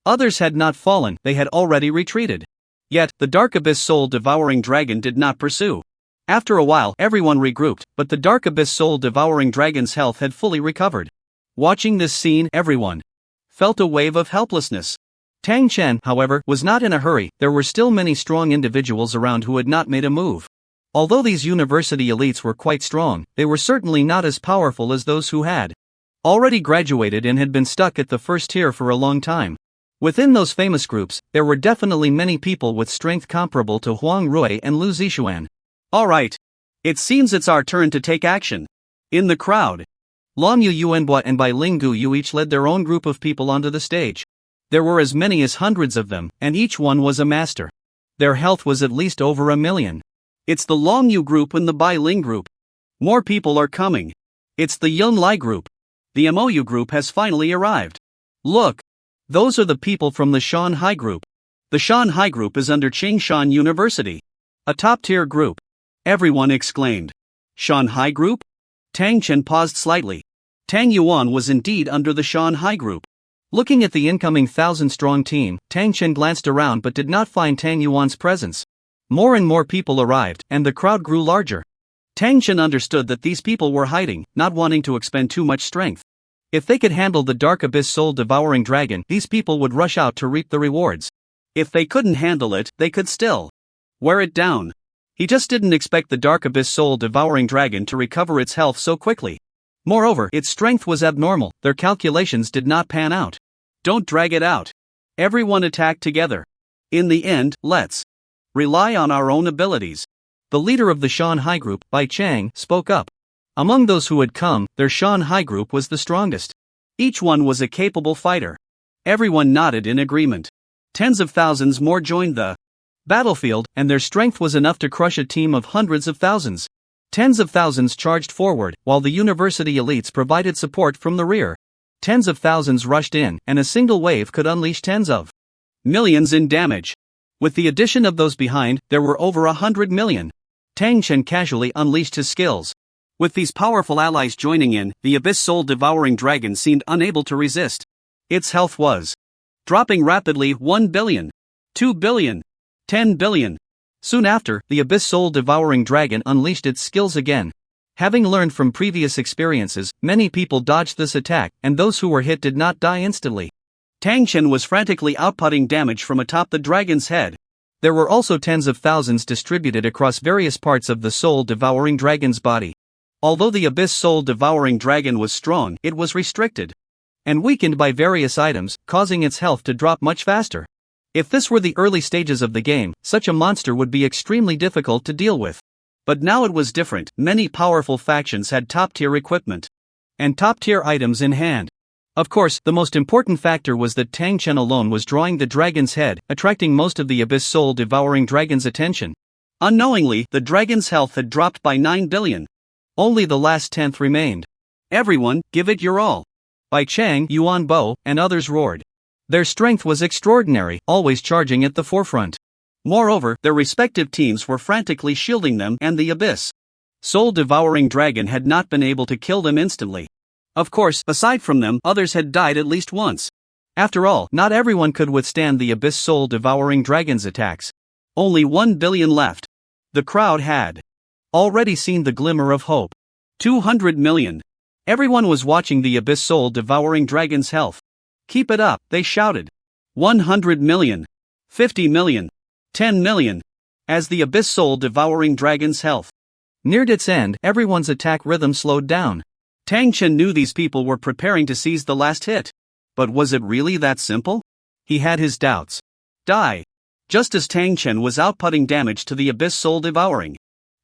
others had not fallen, they had already retreated. Yet, the dark abyss soul-devouring dragon did not pursue. After a while, everyone regrouped, but the dark abyss soul-devouring dragon's health had fully recovered. Watching this scene, everyone felt a wave of helplessness. Tang Chen, however, was not in a hurry. There were still many strong individuals around who had not made a move. Although these university elites were quite strong, they were certainly not as powerful as those who had already graduated and had been stuck at the first tier for a long time. Within those famous groups, there were definitely many people with strength comparable to Huang Rui and Lu Zixuan. Alright. It seems it's our turn to take action. In the crowd, Long Yu Yuanbua and Bai Ling Guyu each led their own group of people onto the stage. There were as many as hundreds of them, and each one was a master. Their health was at least over 1,000,000. It's the Long Yu group and the Bai Ling group. More people are coming. It's the Yun Lai group. The MOU group has finally arrived. Look. Those are the people from the Shanghai group. The Shanghai group is under Qingshan University. A top-tier group. Everyone exclaimed. Shanghai group? Tang Chen paused slightly. Tang Yuan was indeed under the Shanghai group. Looking at the incoming 1,000-strong team, Tang Chen glanced around but did not find Tang Yuan's presence. More and more people arrived, and the crowd grew larger. Tang Chen understood that these people were hiding, not wanting to expend too much strength. If they could handle the dark abyss soul-devouring dragon, these people would rush out to reap the rewards. If they couldn't handle it, they could still wear it down. He just didn't expect the dark abyss soul-devouring dragon to recover its health so quickly. Moreover, its strength was abnormal, their calculations did not pan out. Don't drag it out. Everyone attack together. In the end, let's rely on our own abilities. The leader of the Shanghai group, Bai Chang, spoke up. Among those who had come, their Shanghai group was the strongest. Each one was a capable fighter. Everyone nodded in agreement. Tens of thousands more joined the battlefield, and their strength was enough to crush a team of hundreds of thousands. Tens of thousands charged forward, while the university elites provided support from the rear. Tens of thousands rushed in, and a single wave could unleash tens of millions in damage. With the addition of those behind, there were over 100 million. Tang Chen casually unleashed his skills. With these powerful allies joining in, the abyss soul-devouring dragon seemed unable to resist. Its health was dropping rapidly. 1 billion, 2 billion, 10 billion. Soon after, the abyss soul-devouring dragon unleashed its skills again. Having learned from previous experiences, many people dodged this attack, and those who were hit did not die instantly. Tang Chen was frantically outputting damage from atop the dragon's head. There were also tens of thousands distributed across various parts of the soul-devouring dragon's body. Although the abyss soul-devouring dragon was strong, it was restricted and weakened by various items, causing its health to drop much faster. If this were the early stages of the game, such a monster would be extremely difficult to deal with. But now it was different. Many powerful factions had top-tier equipment and top-tier items in hand. Of course, the most important factor was that Tang Chen alone was drawing the dragon's head, attracting most of the abyss soul-devouring dragon's attention. Unknowingly, the dragon's health had dropped by 9 billion. Only the last tenth remained. Everyone, give it your all. Bai Chang, Yuan Bo, and others roared. Their strength was extraordinary, always charging at the forefront. Moreover, their respective teams were frantically shielding them and the abyss soul-devouring dragon had not been able to kill them instantly. Of course, aside from them, others had died at least once. After all, not everyone could withstand the abyss soul-devouring dragon's attacks. Only 1 billion left. The crowd had already seen the glimmer of hope. 200 million. Everyone was watching the abyss soul-devouring dragon's health. Keep it up, they shouted. 100 million. 50 million. 10 million. As the abyss soul-devouring dragon's health neared its end, everyone's attack rhythm slowed down. Tang Chen knew these people were preparing to seize the last hit. But was it really that simple? He had his doubts. Die. Just as Tang Chen was outputting damage to the abyss soul-devouring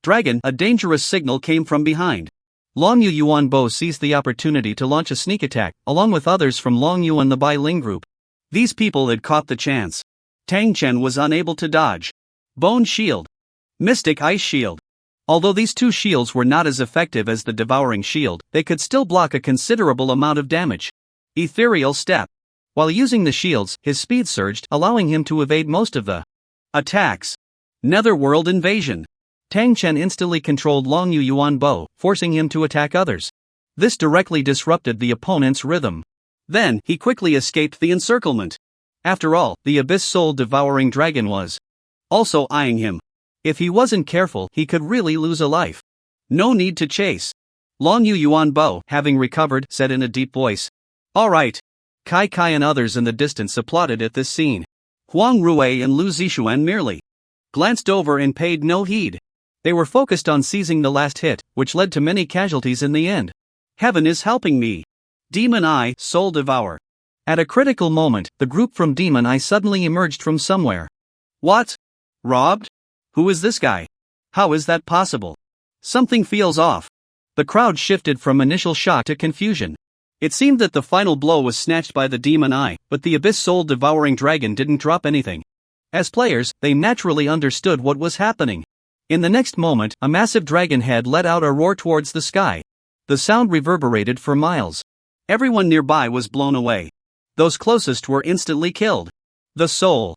dragon, a dangerous signal came from behind. Long Yu Yuan Bo seized the opportunity to launch a sneak attack, along with others from Long Yu and the Bai Ling group. These people had caught the chance. Tang Chen was unable to dodge. Bone Shield. Mystic Ice Shield. Although these two shields were not as effective as the Devouring Shield, they could still block a considerable amount of damage. Ethereal Step. While using the shields, his speed surged, allowing him to evade most of the attacks. Netherworld Invasion. Tang Chen instantly controlled Long Yu Yuan Bo, forcing him to attack others. This directly disrupted the opponent's rhythm. Then, he quickly escaped the encirclement. After all, the abyss soul-devouring dragon was also eyeing him. If he wasn't careful, he could really lose a life. No need to chase. Long Yu Yuan Bo, having recovered, said in a deep voice. All right. Kai Kai and others in the distance applauded at this scene. Huang Rui and Lu Zixuan merely glanced over and paid no heed. They were focused on seizing the last hit, which led to many casualties in the end. Heaven is helping me. Demon Eye, Soul Devour. At a critical moment, the group from Demon Eye suddenly emerged from somewhere. What? Robbed? Who is this guy? How is that possible? Something feels off. The crowd shifted from initial shock to confusion. It seemed that the final blow was snatched by the Demon Eye, but the abyss soul-devouring dragon didn't drop anything. As players, they naturally understood what was happening. In the next moment, a massive dragon head let out a roar towards the sky. The sound reverberated for miles. Everyone nearby was blown away. Those closest were instantly killed. The soul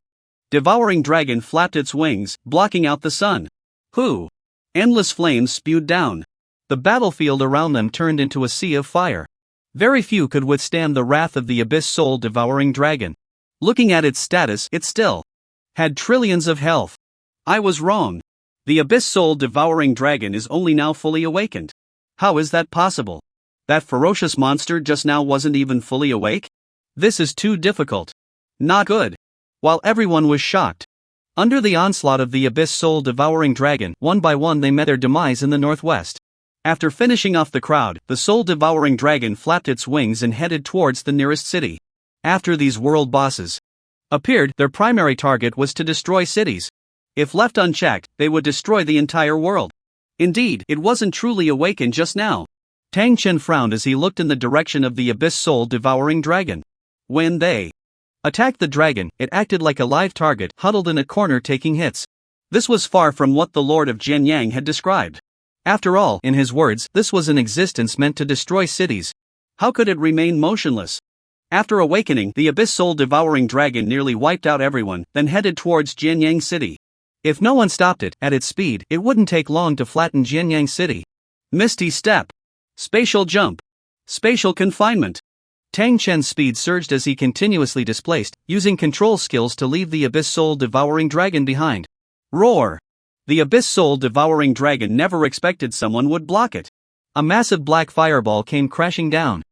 Devouring dragon flapped its wings, blocking out the sun. Whoo! Endless flames spewed down. The battlefield around them turned into a sea of fire. Very few could withstand the wrath of the abyss soul devouring dragon. Looking at its status, it still had trillions of health. I was wrong. The abyss soul devouring dragon is only now fully awakened. How is that possible? That ferocious monster just now wasn't even fully awake? This is too difficult. Not good. While everyone was shocked, under the onslaught of the abyss soul devouring dragon, one by one they met their demise in the northwest. After finishing off the crowd, the soul devouring dragon flapped its wings and headed towards the nearest city. After these world bosses appeared, their primary target was to destroy cities. If left unchecked, they would destroy the entire world. Indeed, it wasn't truly awakened just now. Tang Chen frowned as he looked in the direction of the abyss soul devouring dragon. When they attacked the dragon, it acted like a live target, huddled in a corner taking hits. This was far from what the Lord of Jianyang had described. After all, in his words, this was an existence meant to destroy cities. How could it remain motionless? After awakening, the abyss soul devouring dragon nearly wiped out everyone, then headed towards Jianyang City. If no one stopped it, at its speed, it wouldn't take long to flatten Jianyang City. Misty Step. Spatial Jump. Spatial Confinement. Tang Chen's speed surged as he continuously displaced, using control skills to leave the abyss soul devouring dragon behind. Roar. The abyss soul devouring dragon never expected someone would block it. A massive black fireball came crashing down.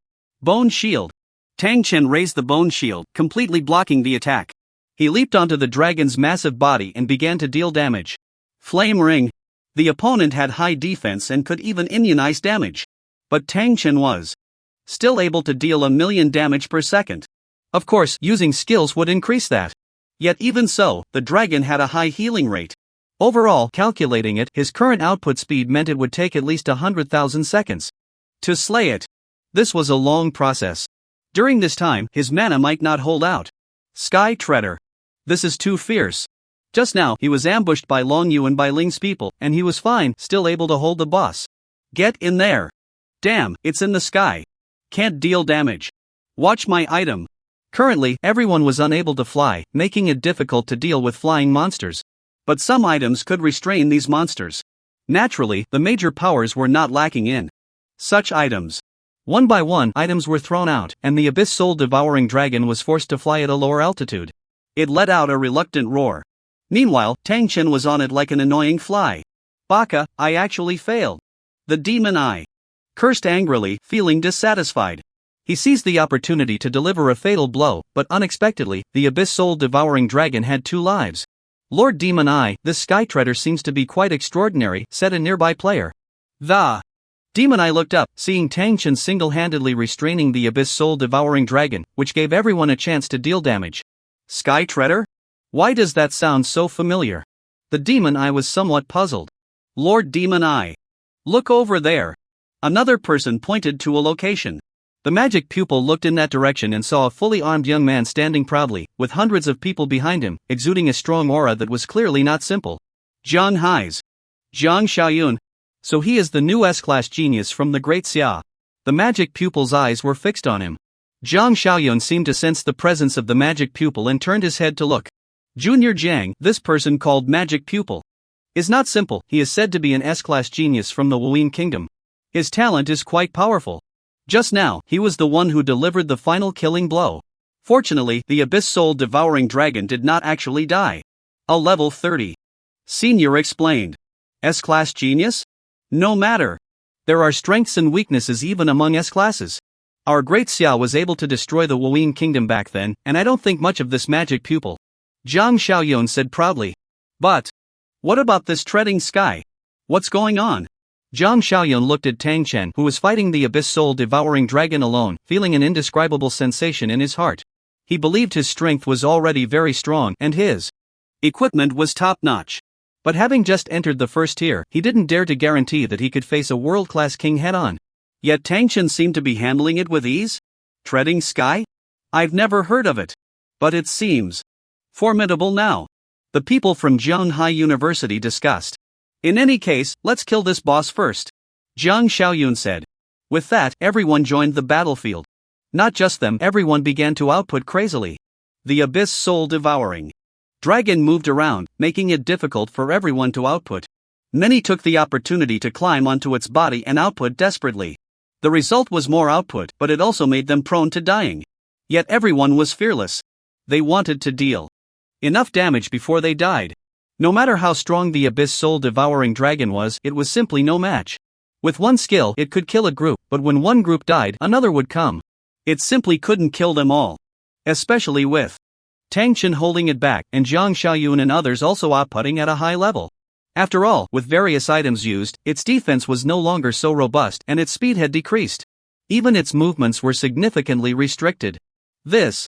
Bone Shield. Tang Chen raised the bone shield, completely blocking the attack. He leaped onto the dragon's massive body and began to deal damage. Flame Ring. The opponent had high defense and could even immunize damage. But Tang Chen was still able to deal 1,000,000 damage per second. Of course, using skills would increase that. Yet even so, the dragon had a high healing rate. Overall, calculating it, his current output speed meant it would take at least 100,000 seconds to slay it. This was a long process. During this time, his mana might not hold out. Sky Treader. This is too fierce. Just now, he was ambushed by Long Yu and by Ling's people, and he was fine, still able to hold the boss. Get in there. Damn, it's in the sky. Can't deal damage. Watch my item. Currently, everyone was unable to fly, making it difficult to deal with flying monsters. But some items could restrain these monsters. Naturally, the major powers were not lacking in such items. One by one, items were thrown out, and the abyss soul devouring dragon was forced to fly at a lower altitude. It let out a reluctant roar. Meanwhile, Tang Chen was on it like an annoying fly. Baka, I actually failed. The demon eye cursed angrily, feeling dissatisfied. He seized the opportunity to deliver a fatal blow, but unexpectedly, the abyss soul devouring dragon had 2 lives. Lord Demon Eye, this Sky Treader seems to be quite extraordinary, said a nearby player. The Demon Eye looked up, seeing Tang Chen single-handedly restraining the abyss soul devouring dragon, which gave everyone a chance to deal damage. Sky Treader? Why does that sound so familiar? The Demon Eye was somewhat puzzled. Lord Demon Eye. Look over there. Another person pointed to a location. The magic pupil looked in that direction and saw a fully armed young man standing proudly, with hundreds of people behind him, exuding a strong aura that was clearly not simple. Zhang Hai's. Zhang Xiaoyun. So he is the new S-class genius from the Great Xia. The magic pupil's eyes were fixed on him. Zhang Xiaoyun seemed to sense the presence of the magic pupil and turned his head to look. Junior Jiang, this person called magic pupil, is not simple. He is said to be an S-class genius from the Wuyin Kingdom. His talent is quite powerful. Just now, he was the one who delivered the final killing blow. Fortunately, the abyss soul devouring dragon did not actually die. A level 30 senior explained. S-class genius? No matter. There are strengths and weaknesses even among S-classes. Our great Xia was able to destroy the Wuyin Kingdom back then, and I don't think much of this magic pupil. Zhang Xiaoyun said proudly. But what about this treading sky? What's going on? Zhang Xiaoyun looked at Tang Chen, who was fighting the abyss soul devouring dragon alone, feeling an indescribable sensation in his heart. He believed his strength was already very strong and his equipment was top-notch. But having just entered the first tier, he didn't dare to guarantee that he could face a world-class king head-on. Yet Tang Chen seemed to be handling it with ease? Treading sky? I've never heard of it. But it seems formidable now. The people from Zhonghai University discussed. In any case, let's kill this boss first. Zhang Xiaoyun said. With that, everyone joined the battlefield. Not just them, everyone began to output crazily. The abyss soul devouring Dragon moved around, making it difficult for everyone to output. Many took the opportunity to climb onto its body and output desperately. The result was more output, but it also made them prone to dying. Yet everyone was fearless. They wanted to deal enough damage before they died. No matter how strong the abyss soul-devouring dragon was, it was simply no match. With one skill, it could kill a group, but when one group died, another would come. It simply couldn't kill them all. Especially with Tang Chen holding it back, and Zhang Xiaoyun and others also outputting at a high level. After all, with various items used, its defense was no longer so robust and its speed had decreased. Even its movements were significantly restricted. This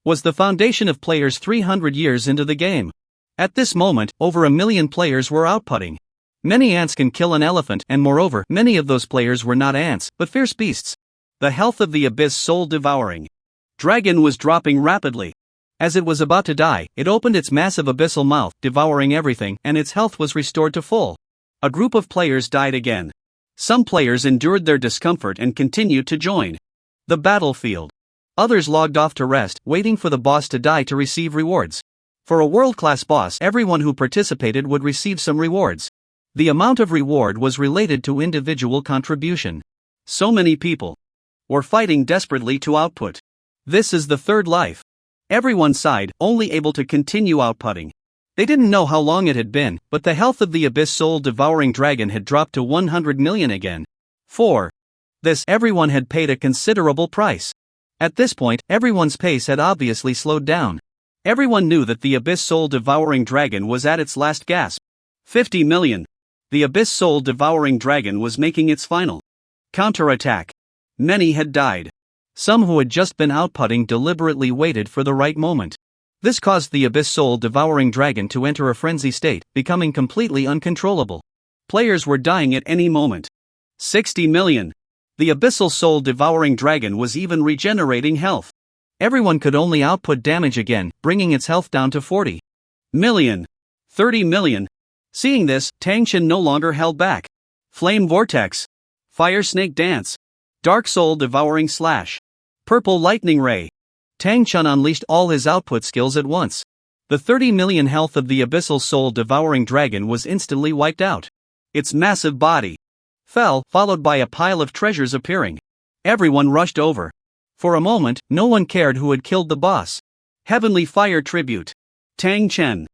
was the foundation of players 300 years into the game. At this moment, over 1 million players were outputting. Many ants can kill an elephant, and moreover, many of those players were not ants, but fierce beasts. The health of the abyss soul-devouring dragon was dropping rapidly. As it was about to die, it opened its massive abyssal mouth, devouring everything, and its health was restored to full. A group of players died again. Some players endured their discomfort and continued to join the battlefield. Others logged off to rest, waiting for the boss to die to receive rewards. For a world-class boss, everyone who participated would receive some rewards. The amount of reward was related to individual contribution. So many people were fighting desperately to output. This is the third life. Everyone sighed, only able to continue outputting. They didn't know how long it had been, but the health of the abyss soul-devouring dragon had dropped to 100 million again. For this, everyone had paid a considerable price. At this point, everyone's pace had obviously slowed down. Everyone knew that the abyss soul-devouring dragon was at its last gasp. 50 million. The abyss soul-devouring dragon was making its final counterattack. Many had died. Some who had just been outputting deliberately waited for the right moment. This caused the abyss soul-devouring dragon to enter a frenzy state, becoming completely uncontrollable. Players were dying at any moment. 60 million. The abyssal soul-devouring dragon was even regenerating health. Everyone could only output damage again, bringing its health down to 40 million. 30 million. Seeing this, Tang Chen no longer held back. Flame Vortex. Fire Snake Dance. Dark Soul Devouring Slash. Purple Lightning Ray. Tang Chen unleashed all his output skills at once. The 30 million health of the abyssal soul-devouring dragon was instantly wiped out. Its massive body fell, followed by a pile of treasures appearing. Everyone rushed over. For a moment, no one cared who had killed the boss. Heavenly Fire Tribute. Tang Chen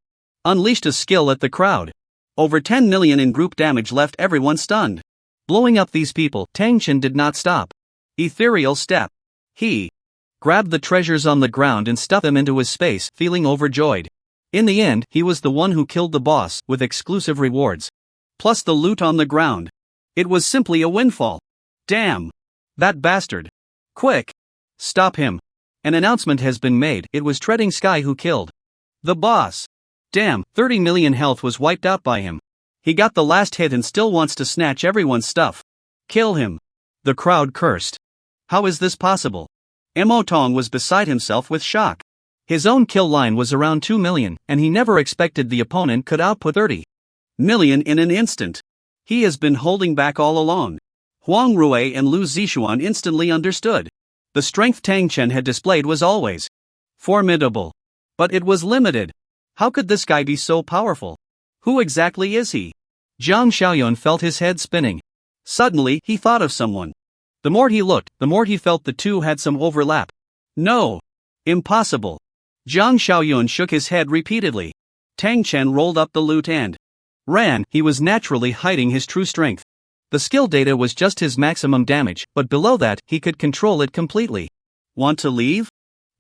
unleashed a skill at the crowd. Over 10 million in group damage left everyone stunned. Blowing up these people, Tang Chen did not stop. Ethereal Step. He grabbed the treasures on the ground and stuffed them into his space, feeling overjoyed. In the end, he was the one who killed the boss, with exclusive rewards. Plus the loot on the ground. It was simply a windfall. Damn! That bastard! Quick! Stop him! An announcement has been made. It was Treading Sky who killed the boss. Damn, 30 million health was wiped out by him. He got the last hit and still wants to snatch everyone's stuff. Kill him! The crowd cursed. How is this possible? Mo Tong was beside himself with shock. His own kill line was around 2 million, and he never expected the opponent could output 30 million in an instant. He has been holding back all along. Huang Rue and Lu Zixuan instantly understood. The strength Tang Chen had displayed was always formidable. But it was limited. How could this guy be so powerful? Who exactly is he? Zhang Xiaoyun felt his head spinning. Suddenly, he thought of someone. The more he looked, the more he felt the two had some overlap. No! Impossible! Zhang Xiaoyun shook his head repeatedly. Tang Chen rolled up the loot and ran. He was naturally hiding his true strength. The skill data was just his maximum damage, but below that, he could control it completely. Want to leave?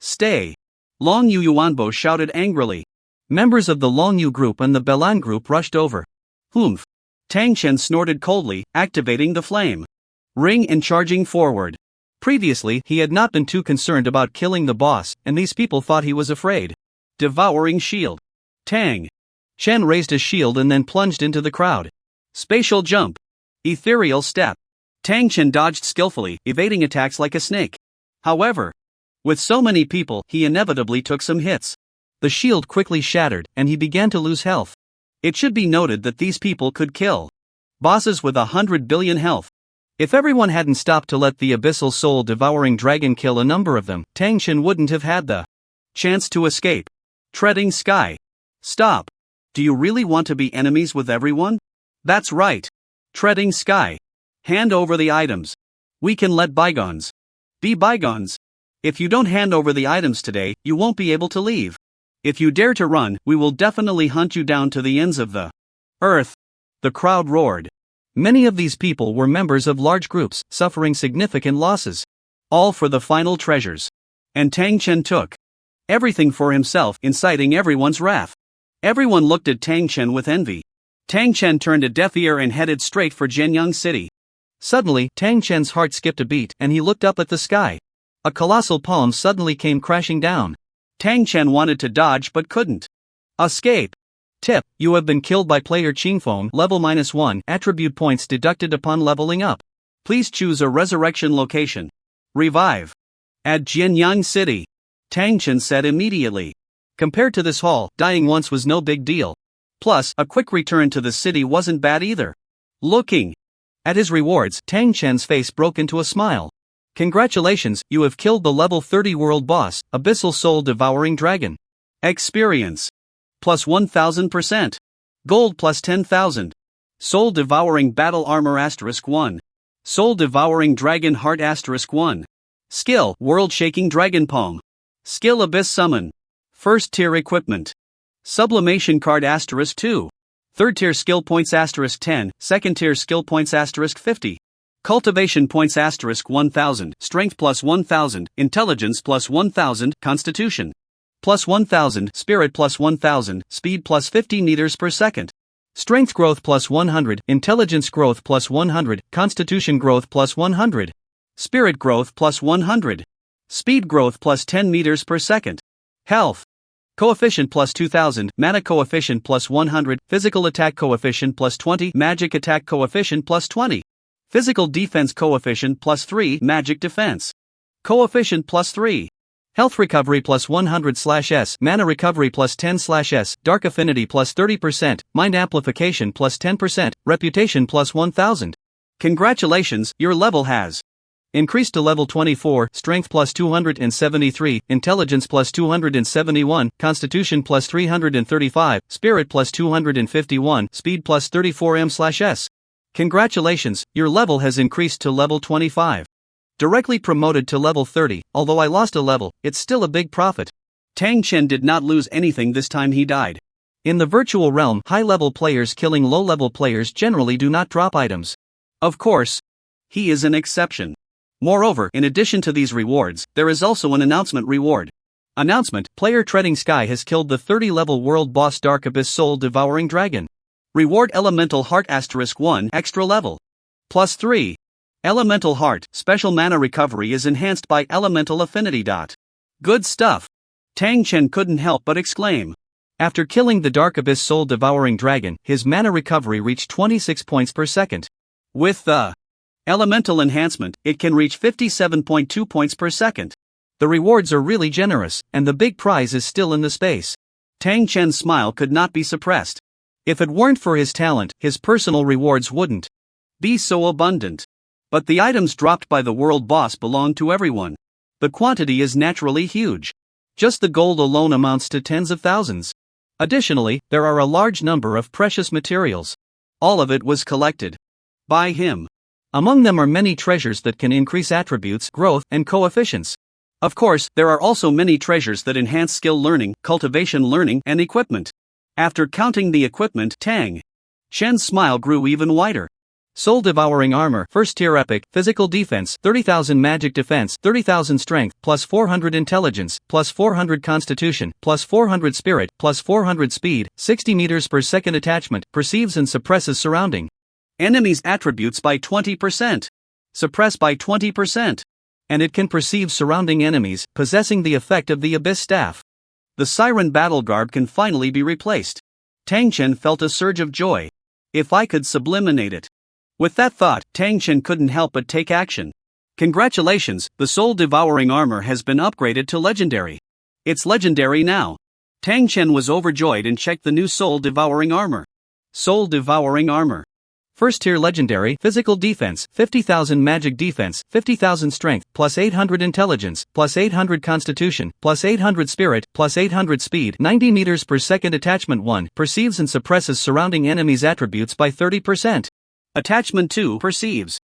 Stay! Long Yu Yuanbo shouted angrily. Members of the Long Yu group and the Belan group rushed over. Humph! Tang Chen snorted coldly, activating the flame ring and charging forward. Previously, he had not been too concerned about killing the boss, and these people thought he was afraid. Devouring Shield. Tang Chen raised a shield and then plunged into the crowd. Spatial Jump. Ethereal Step. Tang Chen dodged skillfully, evading attacks like a snake. However, with so many people, he inevitably took some hits. The shield quickly shattered, and he began to lose health. It should be noted that these people could kill bosses with 100 billion health. If everyone hadn't stopped to let the abyssal soul-devouring dragon kill a number of them, Tang Chen wouldn't have had the chance to escape. Treading Sky. Stop. Do you really want to be enemies with everyone? That's right. Treading sky. Hand over the items. We can let bygones be bygones. If you don't hand over the items today, you won't be able to leave. If you dare to run, we will definitely hunt you down to the ends of the earth. The crowd roared. Many of these people were members of large groups, suffering significant losses. All for the final treasures. And Tang Chen took everything for himself, inciting everyone's wrath. Everyone looked at Tang Chen with envy. Tang Chen turned a deaf ear and headed straight for Jianyang City. Suddenly, Tang Chen's heart skipped a beat and he looked up at the sky. A colossal palm suddenly came crashing down. Tang Chen wanted to dodge but couldn't escape. Tip: you have been killed by player Qingfeng, level -1, attribute points deducted upon leveling up. Please choose a resurrection location. Revive. At Jianyang City. Tang Chen said immediately. Compared to this hall, dying once was no big deal. Plus, a quick return to the city wasn't bad either. Looking at his rewards, Tang Chen's face broke into a smile. Congratulations, you have killed the level 30 world boss, Abyssal Soul Devouring Dragon. Experience plus 1000%. Gold plus 10,000. Soul Devouring Battle Armor *1. Soul Devouring Dragon Heart *1. Skill World Shaking Dragon Palm. Skill Abyss Summon. First tier equipment. Sublimation card *2. Third tier skill points *10, second tier skill points *50. Cultivation points *1000, strength plus 1000, intelligence plus 1000, constitution plus 1000, spirit plus 1000, speed plus 50 meters per second. Strength growth plus 100, intelligence growth plus 100, constitution growth plus 100. Spirit growth plus 100. Speed growth plus 10 meters per second. Health coefficient plus 2000, mana coefficient plus 100, physical attack coefficient plus 20, magic attack coefficient plus 20. Physical defense coefficient plus 3, magic defense coefficient plus 3. Health recovery plus 100/s, mana recovery plus 10/s, dark affinity plus 30%, mind amplification plus 10%, reputation plus 1000. Congratulations, your level has increased to level 24, strength plus 273, intelligence plus 271, constitution plus 335, spirit plus 251, speed plus 34m/s. Congratulations, your level has increased to level 25. Directly promoted to level 30, although I lost a level, it's still a big profit. Tang Chen did not lose anything this time he died. In the virtual realm, high-level players killing low-level players generally do not drop items. Of course, he is an exception. Moreover, in addition to these rewards, there is also an announcement reward. Announcement: player Treading Sky has killed the 30-level world boss Dark Abyss Soul Devouring Dragon. Reward Elemental Heart *1 extra level. Plus 3. Elemental Heart, special mana recovery is enhanced by Elemental Affinity. Good stuff. Tang Chen couldn't help but exclaim. After killing the Dark Abyss Soul Devouring Dragon, his mana recovery reached 26 points per second. With the Elemental Enhancement, it can reach 57.2 points per second. The rewards are really generous, and the big prize is still in the space. Tang Chen's smile could not be suppressed. If it weren't for his talent, his personal rewards wouldn't be so abundant. But the items dropped by the world boss belong to everyone. The quantity is naturally huge. Just the gold alone amounts to tens of thousands. Additionally, there are a large number of precious materials. All of it was collected by him. Among them are many treasures that can increase attributes, growth, and coefficients. Of course, there are also many treasures that enhance skill learning, cultivation learning, and equipment. After counting the equipment, Tang Chen's smile grew even wider. Soul Devouring Armor, First Tier Epic, Physical Defense, 30,000 Magic Defense, 30,000 Strength, plus 400 Intelligence, plus 400 Constitution, plus 400 Spirit, plus 400 Speed, 60 meters per second attachment, perceives and suppresses surrounding enemies' attributes by 20%. Suppress by 20%. And it can perceive surrounding enemies, possessing the effect of the Abyss Staff. The Siren Battle Garb can finally be replaced. Tang Chen felt a surge of joy. If I could subliminate it. With that thought, Tang Chen couldn't help but take action. Congratulations, the Soul Devouring Armor has been upgraded to Legendary. It's Legendary now. Tang Chen was overjoyed and checked the new Soul Devouring Armor. Soul Devouring Armor. First tier legendary, physical defense, 50,000 magic defense, 50,000 strength, plus 800 intelligence, plus 800 constitution, plus 800 spirit, plus 800 speed, 90 meters per second. Attachment 1, perceives and suppresses surrounding enemies' attributes by 30%. Attachment 2, perceives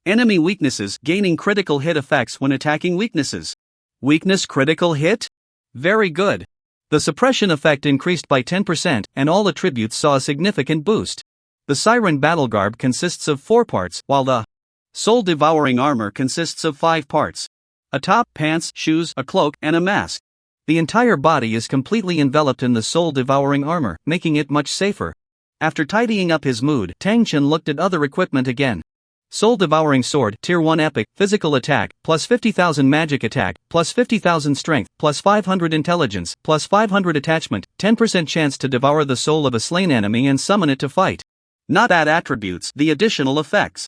enemy weaknesses, gaining critical hit effects when attacking weaknesses. Weakness critical hit? Very good. The suppression effect increased by 10%, and all attributes saw a significant boost. The Siren Battle Garb consists of 4 parts, while the Soul Devouring Armor consists of 5 parts. A top, pants, shoes, a cloak, and a mask. The entire body is completely enveloped in the Soul Devouring Armor, making it much safer. After tidying up his mood, Tang Chen looked at other equipment again. Soul Devouring Sword, Tier 1 Epic, Physical Attack, plus 50,000 Magic Attack, plus 50,000 Strength, plus 500 Intelligence, plus 500 Attachment, 10% chance to devour the soul of a slain enemy and summon it to fight. Not add attributes, the additional effects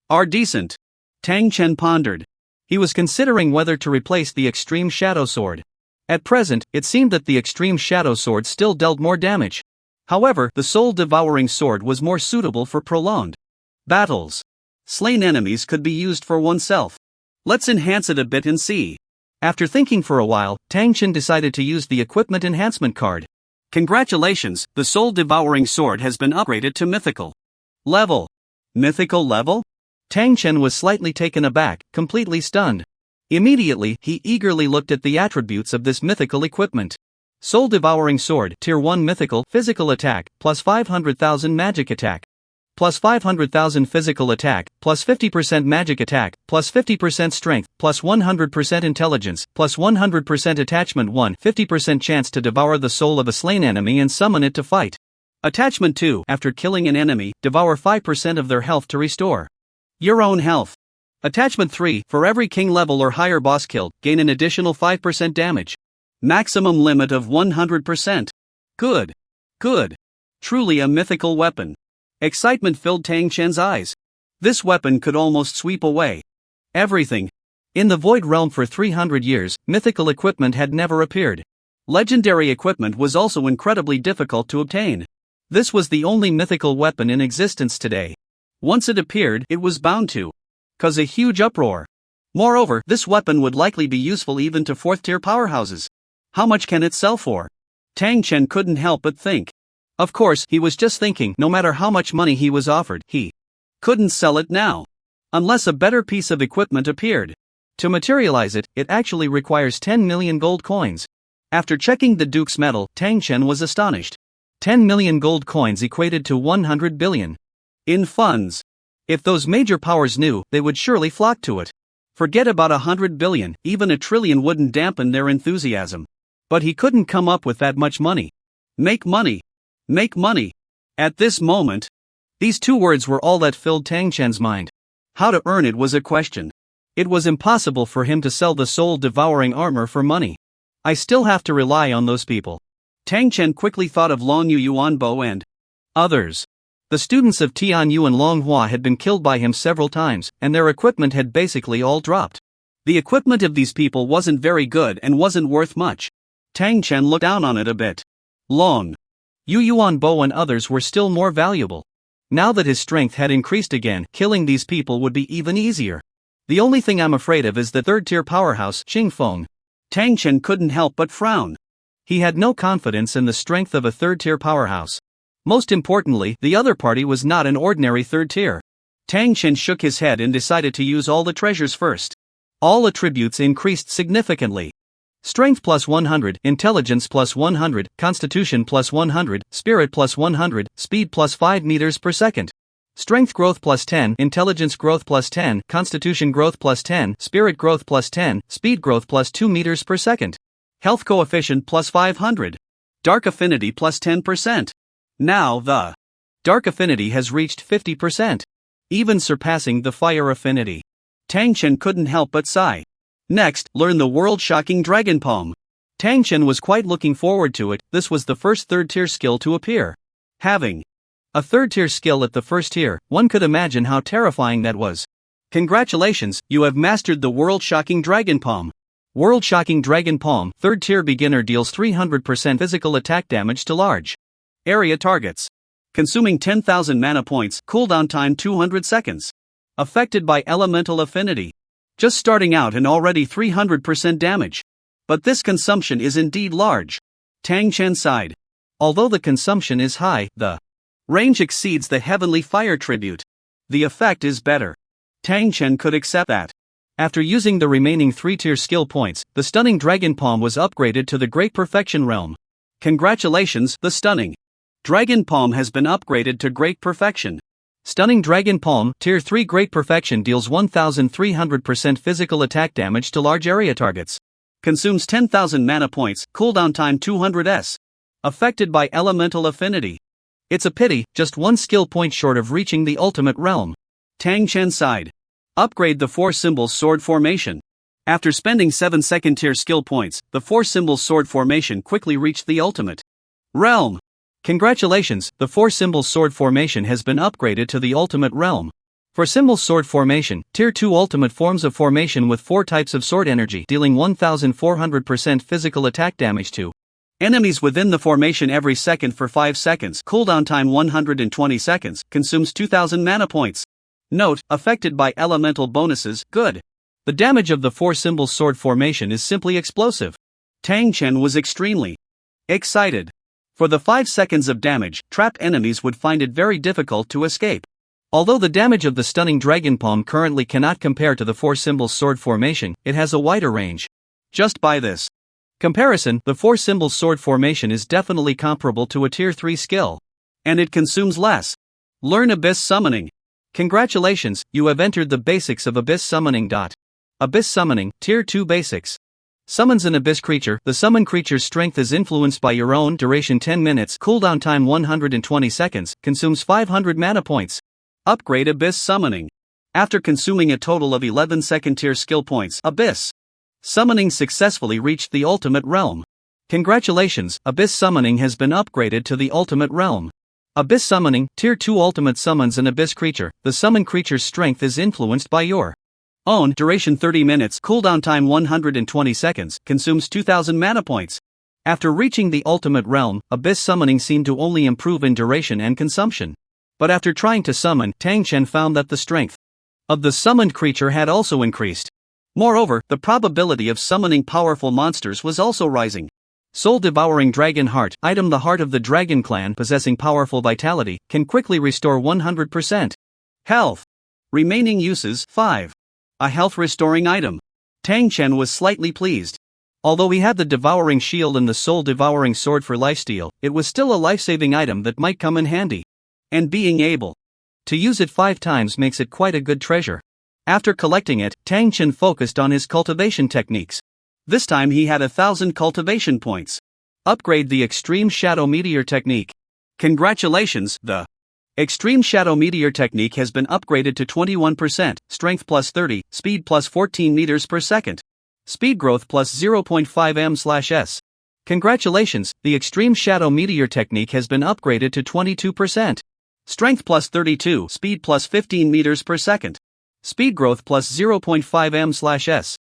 are decent. Tang Chen pondered. He was considering whether to replace the Extreme Shadow Sword. At present, it seemed that the Extreme Shadow Sword still dealt more damage. However, the Soul Devouring Sword was more suitable for prolonged battles. Slain enemies could be used for oneself. Let's enhance it a bit and see. After thinking for a while, Tang Chen decided to use the Equipment Enhancement card. Congratulations, the Soul Devouring Sword has been upgraded to Mythical level. Mythical level? Tang Chen was slightly taken aback, completely stunned. Immediately, he eagerly looked at the attributes of this mythical equipment. Soul Devouring Sword, Tier 1 Mythical, Physical Attack, plus 500,000 Magic Attack. Plus 500,000 physical attack, plus 50% magic attack, plus 50% strength, plus 100% intelligence, plus 100% attachment 1, 50% chance to devour the soul of a slain enemy and summon it to fight. Attachment 2, after killing an enemy, devour 5% of their health to restore your own health. Attachment 3, for every king level or higher boss killed, gain an additional 5% damage. Maximum limit of 100%. Good. Good. Truly a mythical weapon. Excitement filled Tang Chen's eyes. This weapon could almost sweep away everything. In the Void Realm for 300 years, mythical equipment had never appeared. Legendary equipment was also incredibly difficult to obtain. This was the only mythical weapon in existence today. Once it appeared, it was bound to cause a huge uproar. Moreover, this weapon would likely be useful even to 4th tier powerhouses. How much can it sell for? Tang Chen couldn't help but think. Of course, he was just thinking, no matter how much money he was offered, he couldn't sell it now. Unless a better piece of equipment appeared. To materialize it, it actually requires 10 million gold coins. After checking the Duke's medal, Tang Chen was astonished. 10 million gold coins equated to 100 billion. In funds. If those major powers knew, they would surely flock to it. Forget about 100 billion, even a trillion wouldn't dampen their enthusiasm. But he couldn't come up with that much money. Make money. Make money. At this moment, these 2 words were all that filled Tang Chen's mind. How to earn it was a question. It was impossible for him to sell the Soul Devouring Armor for money. I still have to rely on those people. Tang Chen quickly thought of Long Yu Yuanbo and others. The students of Tian Yu and Long Hua had been killed by him several times, and their equipment had basically all dropped. The equipment of these people wasn't very good and wasn't worth much. Tang Chen looked down on it a bit. Long Yu Yuanbo and others were still more valuable. Now that his strength had increased again, killing these people would be even easier. The only thing I'm afraid of is the 3rd tier powerhouse, Qingfeng. Tang Chen couldn't help but frown. He had no confidence in the strength of a 3rd tier powerhouse. Most importantly, the other party was not an ordinary 3rd tier. Tang Chen shook his head and decided to use all the treasures first. All attributes increased significantly. Strength plus 100, Intelligence plus 100, Constitution plus 100, Spirit plus 100, Speed plus 5 meters per second. Strength growth plus 10, Intelligence growth plus 10, Constitution growth plus 10, Spirit growth plus 10, Speed growth plus 2 meters per second. Health coefficient plus 500. Dark affinity plus 10%. Now the Dark affinity has reached 50%. Even surpassing the fire affinity. Tang Chen couldn't help but sigh. Next, learn the world-shocking Dragon Palm. Tang Chen was quite looking forward to it. This was the first 3rd tier skill to appear. Having a 3rd tier skill at the 1st tier, one could imagine how terrifying that was. Congratulations, you have mastered the world-shocking Dragon Palm. World-shocking Dragon Palm, 3rd tier beginner deals 300% physical attack damage to large area targets. Consuming 10,000 mana points, cooldown time 200 seconds. Affected by elemental affinity. Just starting out and already 300% damage. But this consumption is indeed large. Tang Chen sighed. Although the consumption is high, the range exceeds the heavenly fire tribute. The effect is better. Tang Chen could accept that. After using the remaining 3-tier skill points, the Stunning Dragon Palm was upgraded to the Great Perfection realm. Congratulations, the Stunning Dragon Palm has been upgraded to Great Perfection. Stunning Dragon Palm, Tier 3 Great Perfection deals 1300% physical attack damage to large area targets. Consumes 10,000 mana points, cooldown time 200s. Affected by elemental affinity. It's a pity, just one skill point short of reaching the ultimate realm. Tang Chen sighed. Upgrade the 4 symbols sword formation. After spending 7 second tier skill points, the 4 symbols sword formation quickly reached the ultimate realm. Congratulations, the 4 symbols sword formation has been upgraded to the ultimate realm. For symbols sword formation, Tier 2 ultimate forms of formation with 4 types of sword energy dealing 1400% physical attack damage to enemies within the formation every second for 5 seconds, cooldown time 120 seconds, consumes 2000 mana points. Note, affected by elemental bonuses, good. The damage of the 4 symbols sword formation is simply explosive. Tang Chen was extremely excited. For the 5 seconds of damage, trapped enemies would find it very difficult to escape. Although the damage of the Stunning Dragon Palm currently cannot compare to the 4 symbols sword formation, it has a wider range. Just by this comparison, the 4 symbols sword formation is definitely comparable to a Tier 3 skill. And it consumes less. Learn Abyss Summoning. Congratulations, you have entered the basics of Abyss Summoning. Abyss Summoning, Tier 2 Basics. Summons an abyss creature. The summoned creature's strength is influenced by your own, duration 10 minutes, cooldown time 120 seconds, consumes 500 mana points. Upgrade Abyss Summoning. After consuming a total of 11 second tier skill points, Abyss Summoning successfully reached the ultimate realm. Congratulations, Abyss Summoning has been upgraded to the ultimate realm. Abyss Summoning, Tier 2 Ultimate summons an abyss creature. The summoned creature's strength is influenced by your own, duration 30 minutes, cooldown time 120 seconds, consumes 2000 mana points. After reaching the ultimate realm, Abyss Summoning seemed to only improve in duration and consumption. But after trying to summon, Tang Chen found that the strength of the summoned creature had also increased. Moreover, the probability of summoning powerful monsters was also rising. Soul-devouring dragon heart, item. The heart of the dragon clan possessing powerful vitality, can quickly restore 100% health. Remaining uses, 5. A health-restoring item. Tang Chen was slightly pleased. Although he had the devouring shield and the soul-devouring sword for lifesteal, it was still a life-saving item that might come in handy. And being able to use it 5 times makes it quite a good treasure. After collecting it, Tang Chen focused on his cultivation techniques. This time he had 1000 cultivation points. Upgrade the Extreme Shadow Meteor technique. Congratulations, the Extreme Shadow Meteor technique has been upgraded to 21%, strength plus 30, speed plus 14 meters per second. Speed growth plus 0.5 m/s. Congratulations, the Extreme Shadow Meteor technique has been upgraded to 22%. Strength plus 32, speed plus 15 meters per second. Speed growth plus 0.5 m/s.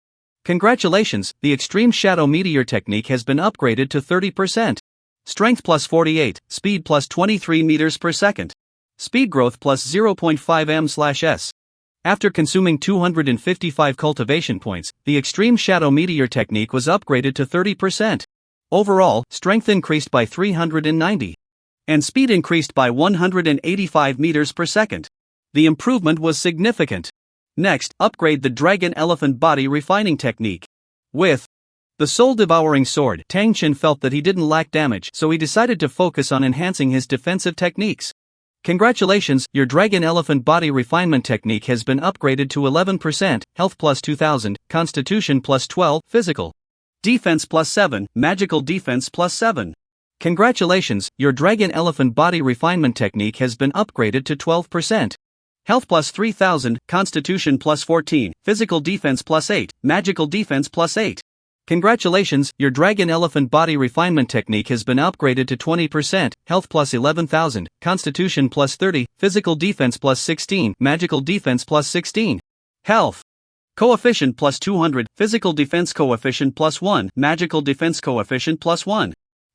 Congratulations, the Extreme Shadow Meteor technique has been upgraded to 30%. Strength plus 48, speed plus 23 meters per second. Speed growth plus 0.5 m/s. After consuming 255 cultivation points, the Extreme Shadow Meteor technique was upgraded to 30%. Overall, strength increased by 390. And speed increased by 185 meters per second. The improvement was significant. Next, upgrade the Dragon Elephant Body Refining technique. With the soul-devouring sword, Tang Chen felt that he didn't lack damage, so he decided to focus on enhancing his defensive techniques. Congratulations, your Dragon Elephant Body Refinement technique has been upgraded to 11%, health plus 2000, constitution plus 12, physical defense plus 7, magical defense plus 7. Congratulations, your Dragon Elephant Body Refinement technique has been upgraded to 12%. Health plus 3000, constitution plus 14, physical defense plus 8, magical defense plus 8. Congratulations, your Dragon Elephant Body Refinement technique has been upgraded to 20%, health plus 11,000, constitution plus 30, physical defense plus 16, magical defense plus 16. Health coefficient plus 200, physical defense coefficient plus 1, magical defense coefficient plus 1.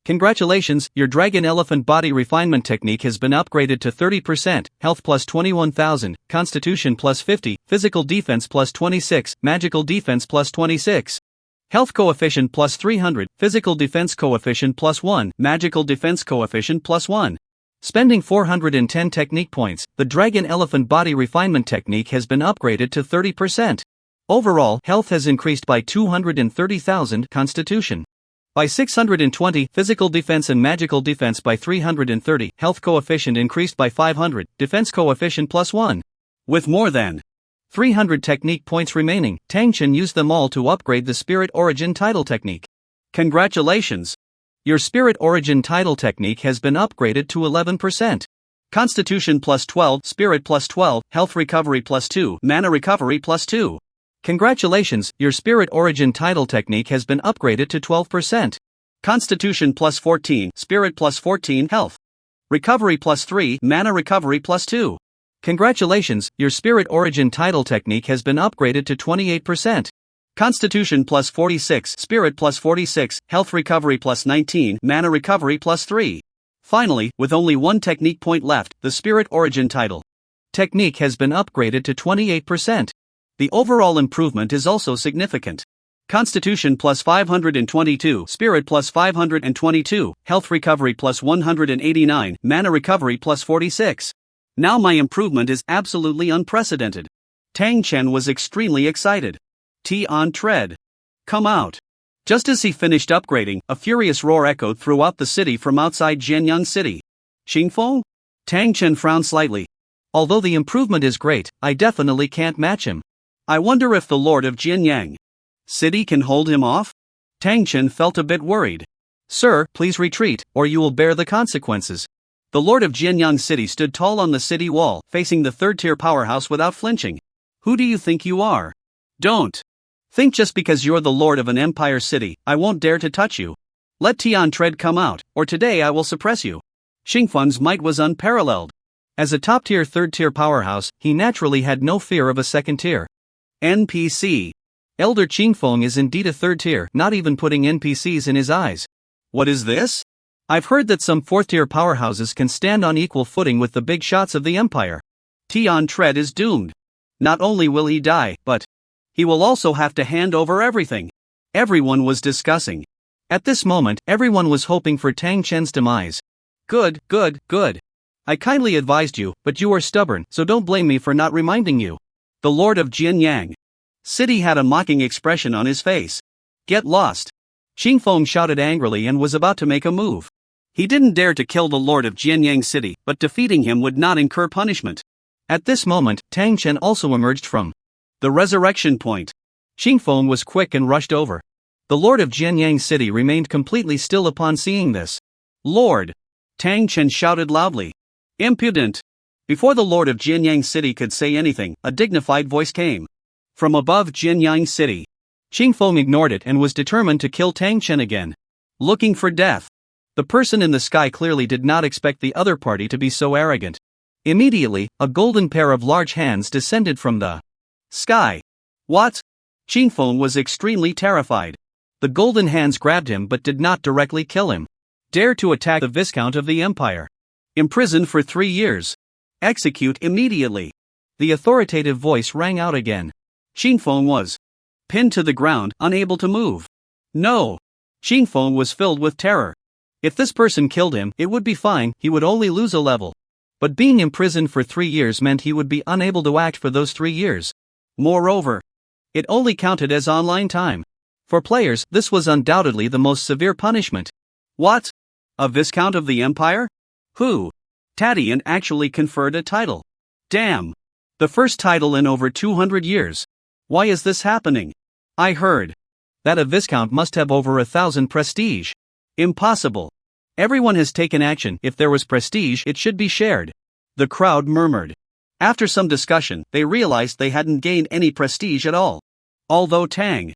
Congratulations, your Dragon Elephant Body Refinement Technique has been upgraded to 30%, Health plus 21,000, Constitution plus 50, Physical Defense plus 26, Magical Defense plus 26. Health Coefficient plus 300, Physical Defense Coefficient plus 1, Magical Defense Coefficient plus 1. Spending 410 technique points, the Dragon Elephant Body Refinement Technique has been upgraded to 30%. Overall, health has increased by 230,000, Constitution by 620, Physical Defense and Magical Defense by 330, Health Coefficient increased by 500, Defense Coefficient plus 1. With more than 300 technique points remaining, Tang Chen used them all to upgrade the Spirit Origin Title Technique. Congratulations! Your Spirit Origin Title Technique has been upgraded to 11%. Constitution plus 12, Spirit plus 12, Health Recovery plus 2, Mana Recovery plus 2. Congratulations, your Spirit Origin Title Technique has been upgraded to 12%. Constitution plus 14, Spirit plus 14, Health Recovery plus 3, Mana Recovery plus 2. Congratulations, your Spirit Origin Title Technique has been upgraded to 28%. Constitution plus 46, Spirit plus 46, Health Recovery plus 19, Mana Recovery plus 3. Finally, with only one technique point left, the Spirit Origin Title Technique has been upgraded to 28%. The overall improvement is also significant. Constitution plus 522, Spirit plus 522, Health Recovery plus 189, Mana Recovery plus 46. Now my improvement is absolutely unprecedented. Tang Chen was extremely excited. On tread. Come out. Just as he finished upgrading, a furious roar echoed throughout the city from outside Jianyang City. Xingfeng? Tang Chen frowned slightly. Although the improvement is great, I definitely can't match him. I wonder if the Lord of Jianyang City can hold him off? Tang Chen felt a bit worried. Sir, please retreat, or you will bear the consequences. The Lord of Jianyang City stood tall on the city wall, facing the third-tier powerhouse without flinching. Who do you think you are? Don't think just because you're the lord of an empire city, I won't dare to touch you. Let Tian Tread come out, or today I will suppress you. Xingfeng's might was unparalleled. As a top-tier third-tier powerhouse, he naturally had no fear of a second-tier NPC. Elder Xingfeng is indeed a third tier, not even putting NPCs in his eyes. What is this? I've heard that some fourth-tier powerhouses can stand on equal footing with the big shots of the empire. Tian Tread is doomed. Not only will he die, but he will also have to hand over everything. Everyone was discussing. At this moment, everyone was hoping for Tang Chen's demise. Good. I kindly advised you, but you are stubborn, so don't blame me for not reminding you. The Lord of Jianyang City had a mocking expression on his face. Get lost. Xingfeng shouted angrily and was about to make a move. He didn't dare to kill the Lord of Jianyang City, but defeating him would not incur punishment. At this moment, Tang Chen also emerged from the resurrection point. Xingfeng was quick and rushed over. The Lord of Jianyang City remained completely still upon seeing this. Lord! Tang Chen shouted loudly. Impudent! Before the Lord of Jianyang City could say anything, a dignified voice came from above Jianyang City. Xingfeng ignored it and was determined to kill Tang Chen again. Looking for death. The person in the sky clearly did not expect the other party to be so arrogant. Immediately, a golden pair of large hands descended from the sky. What? Xingfeng was extremely terrified. The golden hands grabbed him but did not directly kill him. Dare to attack the Viscount of the Empire. Imprisoned for 3 years. Execute immediately. The authoritative voice rang out again. Xingfeng was pinned to the ground, unable to move. No. Xingfeng was filled with terror. If this person killed him, it would be fine, he would only lose a level. But being imprisoned for 3 years meant he would be unable to act for those 3 years. Moreover, it only counted as online time. For players, this was undoubtedly the most severe punishment. What? A Viscount of the Empire? Who? Tatian actually conferred a title. Damn. The first title in over 200 years. Why is this happening? I heard that a Viscount must have over 1,000 prestige. Impossible. Everyone has taken action. If there was prestige, it should be shared. The crowd murmured. After some discussion, they realized they hadn't gained any prestige at all. Although Tang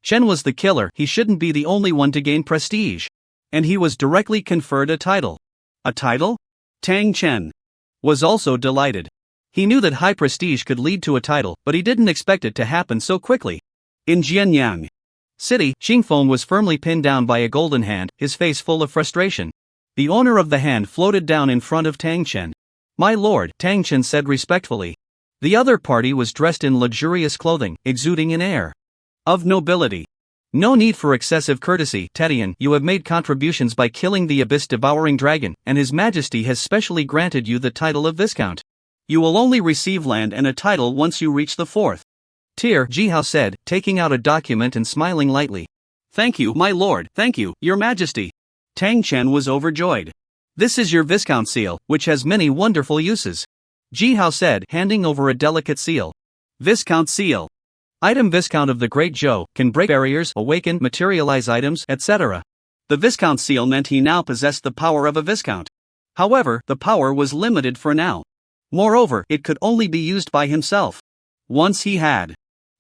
Chen was the killer, he shouldn't be the only one to gain prestige. And he was directly conferred a title. A title? Tang Chen was also delighted. He knew that high prestige could lead to a title, but he didn't expect it to happen so quickly. In Jianyang City, Xingfeng was firmly pinned down by a golden hand, his face full of frustration. The owner of the hand floated down in front of Tang Chen. "My lord," Tang Chen said respectfully. The other party was dressed in luxurious clothing, exuding an air of nobility. "No need for excessive courtesy, Tedian. You have made contributions by killing the abyss-devouring dragon, and His Majesty has specially granted you the title of Viscount. You will only receive land and a title once you reach the 4th tier," Jihao said, taking out a document and smiling lightly. "Thank you, my lord. Thank you, Your Majesty." Tang Chen was overjoyed. "This is your Viscount seal, which has many wonderful uses," Jihao said, handing over a delicate seal. Viscount seal. Item: Viscount of the Great Zhou, can break barriers, awaken, materialize items, etc. The Viscount seal meant he now possessed the power of a Viscount. However, the power was limited for now. Moreover, it could only be used by himself. Once he had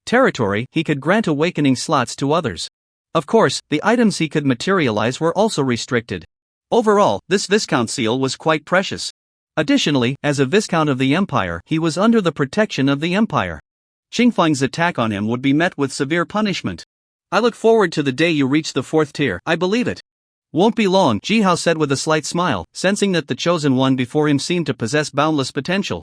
territory, he could grant awakening slots to others. Of course, the items he could materialize were also restricted. Overall, this Viscount seal was quite precious. Additionally, as a Viscount of the Empire, he was under the protection of the Empire. Xingfeng's attack on him would be met with severe punishment. "I look forward to the day you reach the 4th tier, I believe it." "Won't be long," Jihao said with a slight smile, sensing that the chosen one before him seemed to possess boundless potential.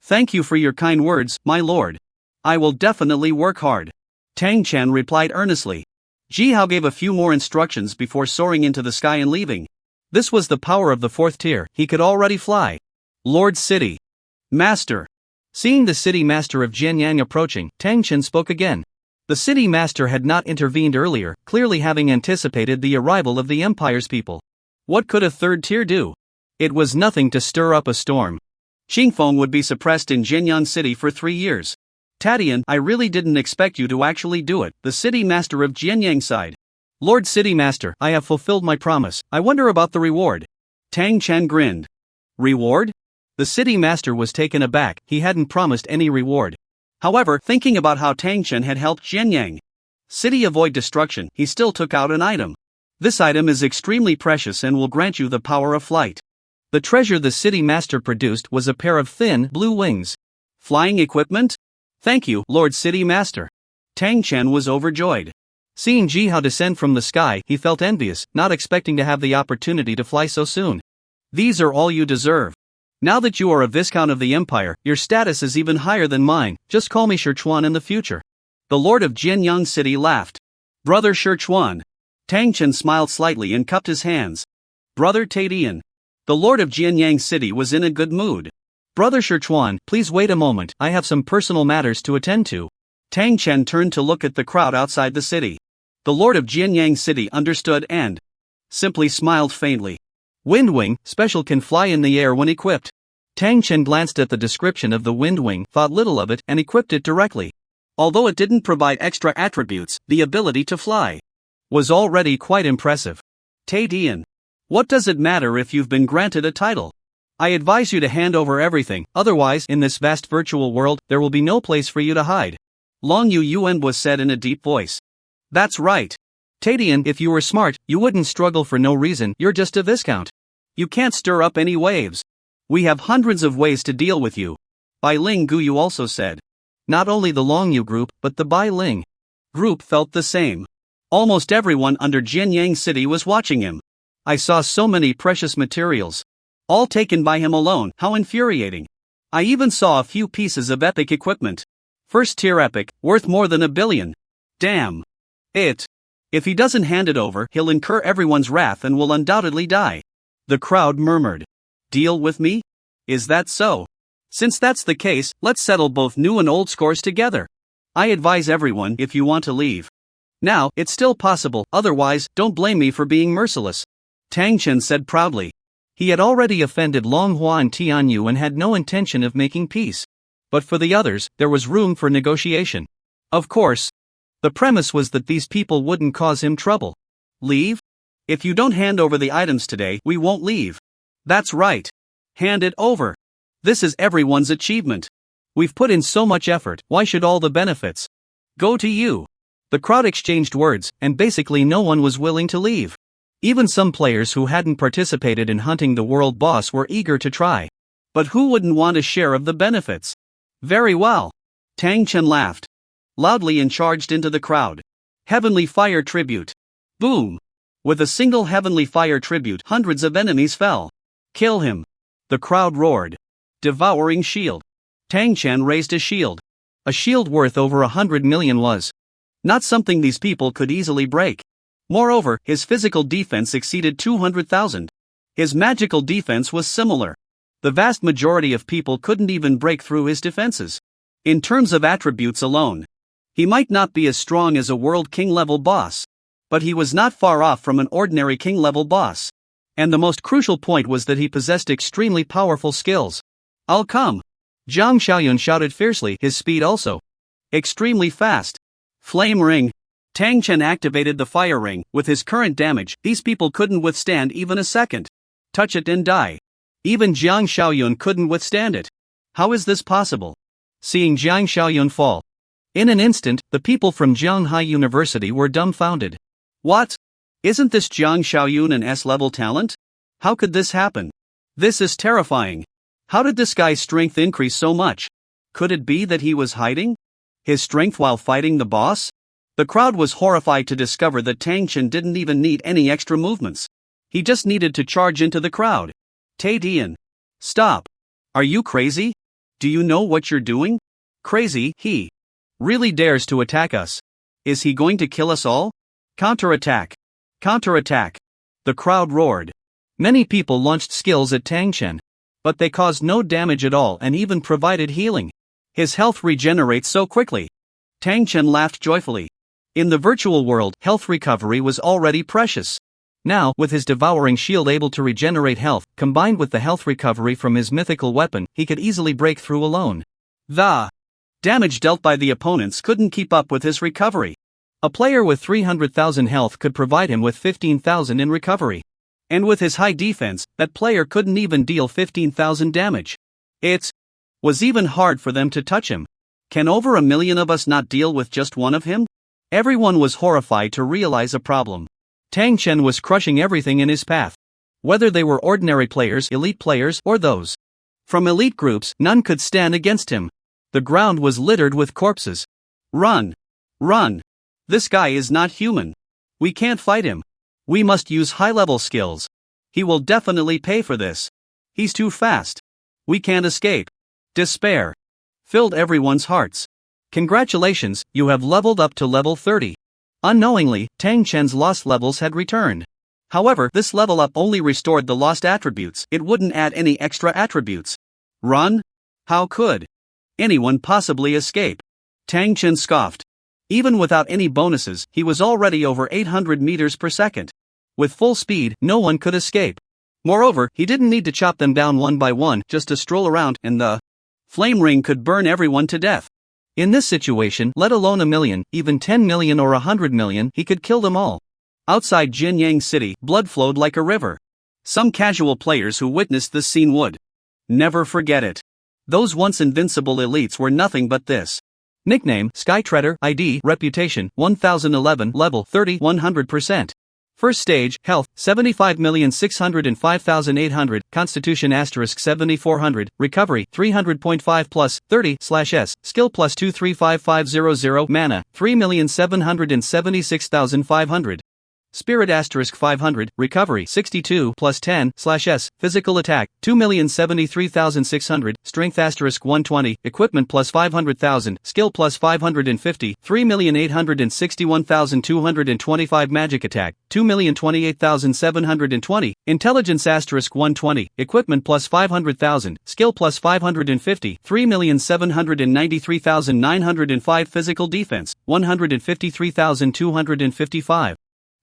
"Thank you for your kind words, my lord. I will definitely work hard," Tang Chen replied earnestly. Jihao gave a few more instructions before soaring into the sky and leaving. This was the power of the 4th tier, he could already fly. "Lord City Master." Seeing the city master of Jianyang approaching, Tang Chen spoke again. The city master had not intervened earlier, clearly having anticipated the arrival of the Empire's people. What could a 3rd tier do? It was nothing to stir up a storm. Xingfeng would be suppressed in Jianyang City for 3 years. "Tadian, I really didn't expect you to actually do it," the city master of Jianyang sighed. "Lord City Master, I have fulfilled my promise. I wonder about the reward." Tang Chen grinned. "Reward?" The city master was taken aback, he hadn't promised any reward. However, thinking about how Tang Chen had helped Jianyang City avoid destruction, he still took out an item. "This item is extremely precious and will grant you the power of flight." The treasure the city master produced was a pair of thin, blue wings. "Flying equipment? Thank you, Lord City Master." Tang Chen was overjoyed. Seeing Jihao descend from the sky, he felt envious, not expecting to have the opportunity to fly so soon. "These are all you deserve. Now that you are a Viscount of the Empire, your status is even higher than mine. Just call me Shichuan in the future." The Lord of Jianyang City laughed. "Brother Shichuan." Tang Chen smiled slightly and cupped his hands. "Brother Tadian." The Lord of Jianyang City was in a good mood. "Brother Shichuan, please wait a moment, I have some personal matters to attend to." Tang Chen turned to look at the crowd outside the city. The Lord of Jianyang City understood and simply smiled faintly. Windwing, special, can fly in the air when equipped. Tang Chen glanced at the description of the Windwing, thought little of it, and equipped it directly. Although it didn't provide extra attributes, the ability to fly was already quite impressive. "Tadian, what does it matter if you've been granted a title? I advise you to hand over everything, otherwise, in this vast virtual world, there will be no place for you to hide." Long Yu Yuan was said in a deep voice. "That's right. Tadian, if you were smart, you wouldn't struggle for no reason, you're just a Viscount. You can't stir up any waves. We have hundreds of ways to deal with you." Bai Ling Guyu also said. Not only the Long Yu group, but the Bai Ling group felt the same. Almost everyone under Jianyang City was watching him. "I saw so many precious materials. All taken by him alone, how infuriating. I even saw a few pieces of epic equipment. 1st tier epic, worth more than 1 billion. Damn it. If he doesn't hand it over, he'll incur everyone's wrath and will undoubtedly die." The crowd murmured. "Deal with me? Is that so? Since that's the case, let's settle both new and old scores together. I advise everyone, if you want to leave now, it's still possible, otherwise, don't blame me for being merciless," Tang Chen said proudly. He had already offended Long Hua and Tianyu and had no intention of making peace. But for the others, there was room for negotiation. Of course, the premise was that these people wouldn't cause him trouble. "Leave? If you don't hand over the items today, we won't leave." "That's right. Hand it over. This is everyone's achievement. We've put in so much effort, why should all the benefits go to you?" The crowd exchanged words, and basically no one was willing to leave. Even some players who hadn't participated in hunting the world boss were eager to try. But who wouldn't want a share of the benefits? "Very well." Tang Chen laughed loudly and charged into the crowd. Heavenly Fire Tribute. Boom! With a single Heavenly Fire Tribute, hundreds of enemies fell. Kill him! The crowd roared. Devouring Shield. Tang Chen raised a shield. A shield worth over 100 million was not something these people could easily break. Moreover, his physical defense exceeded 200,000. His magical defense was similar. The vast majority of people couldn't even break through his defenses. In terms of attributes alone, he might not be as strong as a World King level boss, but he was not far off from an ordinary King level boss. And the most crucial point was that he possessed extremely powerful skills. I'll come! Zhang Xiaoyun shouted fiercely, his speed also extremely fast. Flame Ring. Tang Chen activated the fire ring. With his current damage, these people couldn't withstand even a second. Touch it and die. Even Zhang Xiaoyun couldn't withstand it. How is this possible? Seeing Zhang Xiaoyun fall in an instant, the people from Zhanghai University were dumbfounded. What? Isn't this Zhang Xiaoyun an S-level talent? How could this happen? This is terrifying. How did this guy's strength increase so much? Could it be that he was hiding his strength while fighting the boss? The crowd was horrified to discover that Tang Chen didn't even need any extra movements. He just needed to charge into the crowd. Tay Dian. Stop. Are you crazy? Do you know what you're doing? Crazy, he really dares to attack us. Is he going to kill us all? Counterattack. Counterattack. The crowd roared. Many people launched skills at Tang Chen, but they caused no damage at all and even provided healing. His health regenerates so quickly. Tang Chen laughed joyfully. In the virtual world, health recovery was already precious. Now, with his devouring shield able to regenerate health, combined with the health recovery from his mythical weapon, he could easily break through alone. The damage dealt by the opponents couldn't keep up with his recovery. A player with 300,000 health could provide him with 15,000 in recovery. And with his high defense, that player couldn't even deal 15,000 damage. It was even hard for them to touch him. Can over 1 million of us not deal with just one of him? Everyone was horrified to realize a problem. Tang Chen was crushing everything in his path. Whether they were ordinary players, elite players, or those from elite groups, none could stand against him. The ground was littered with corpses. Run! Run! This guy is not human. We can't fight him. We must use high-level skills. He will definitely pay for this. He's too fast. We can't escape. Despair filled everyone's hearts. Congratulations, you have leveled up to level 30. Unknowingly, Tang Chen's lost levels had returned. However, this level up only restored the lost attributes, it wouldn't add any extra attributes. Run? How could anyone possibly escape? Tang Chen scoffed. Even without any bonuses, he was already over 800 meters per second. With full speed, no one could escape. Moreover, he didn't need to chop them down one by one just to stroll around, and the flame ring could burn everyone to death. In this situation, let alone 1 million, even 10 million or 100 million, he could kill them all. Outside Jinyang City, blood flowed like a river. Some casual players who witnessed this scene would never forget it. Those once invincible elites were nothing but this. Nickname, Skytreader, ID, Reputation, 1011, Level, 30, 100%. First stage, Health, 75,605,800, Constitution * 7400, Recovery, 300.5 plus, 30/S, Skill plus 235500, Mana, 3,776,500. Spirit * 500, Recovery 62 plus 10/S, Physical Attack 2,073,600, Strength * 120, Equipment plus 500,000, Skill plus 550, 3,861,225, Magic Attack 2,028,720, Intelligence * 120, Equipment plus 500,000, Skill plus 550, 3,793,905, Physical Defense 153,255.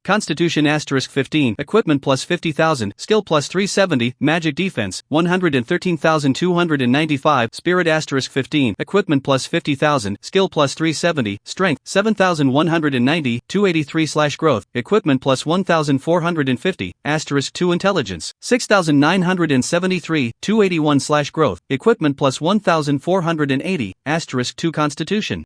Constitution * 15, Equipment plus 50,000, Skill plus 370, Magic Defense 113,295, Spirit * 15, Equipment plus 50,000, Skill plus 370, Strength 7,190, 283/Growth, Equipment plus 1,450, * 2 Intelligence 6,973, 281/Growth, Equipment plus 1,480, * 2 Constitution.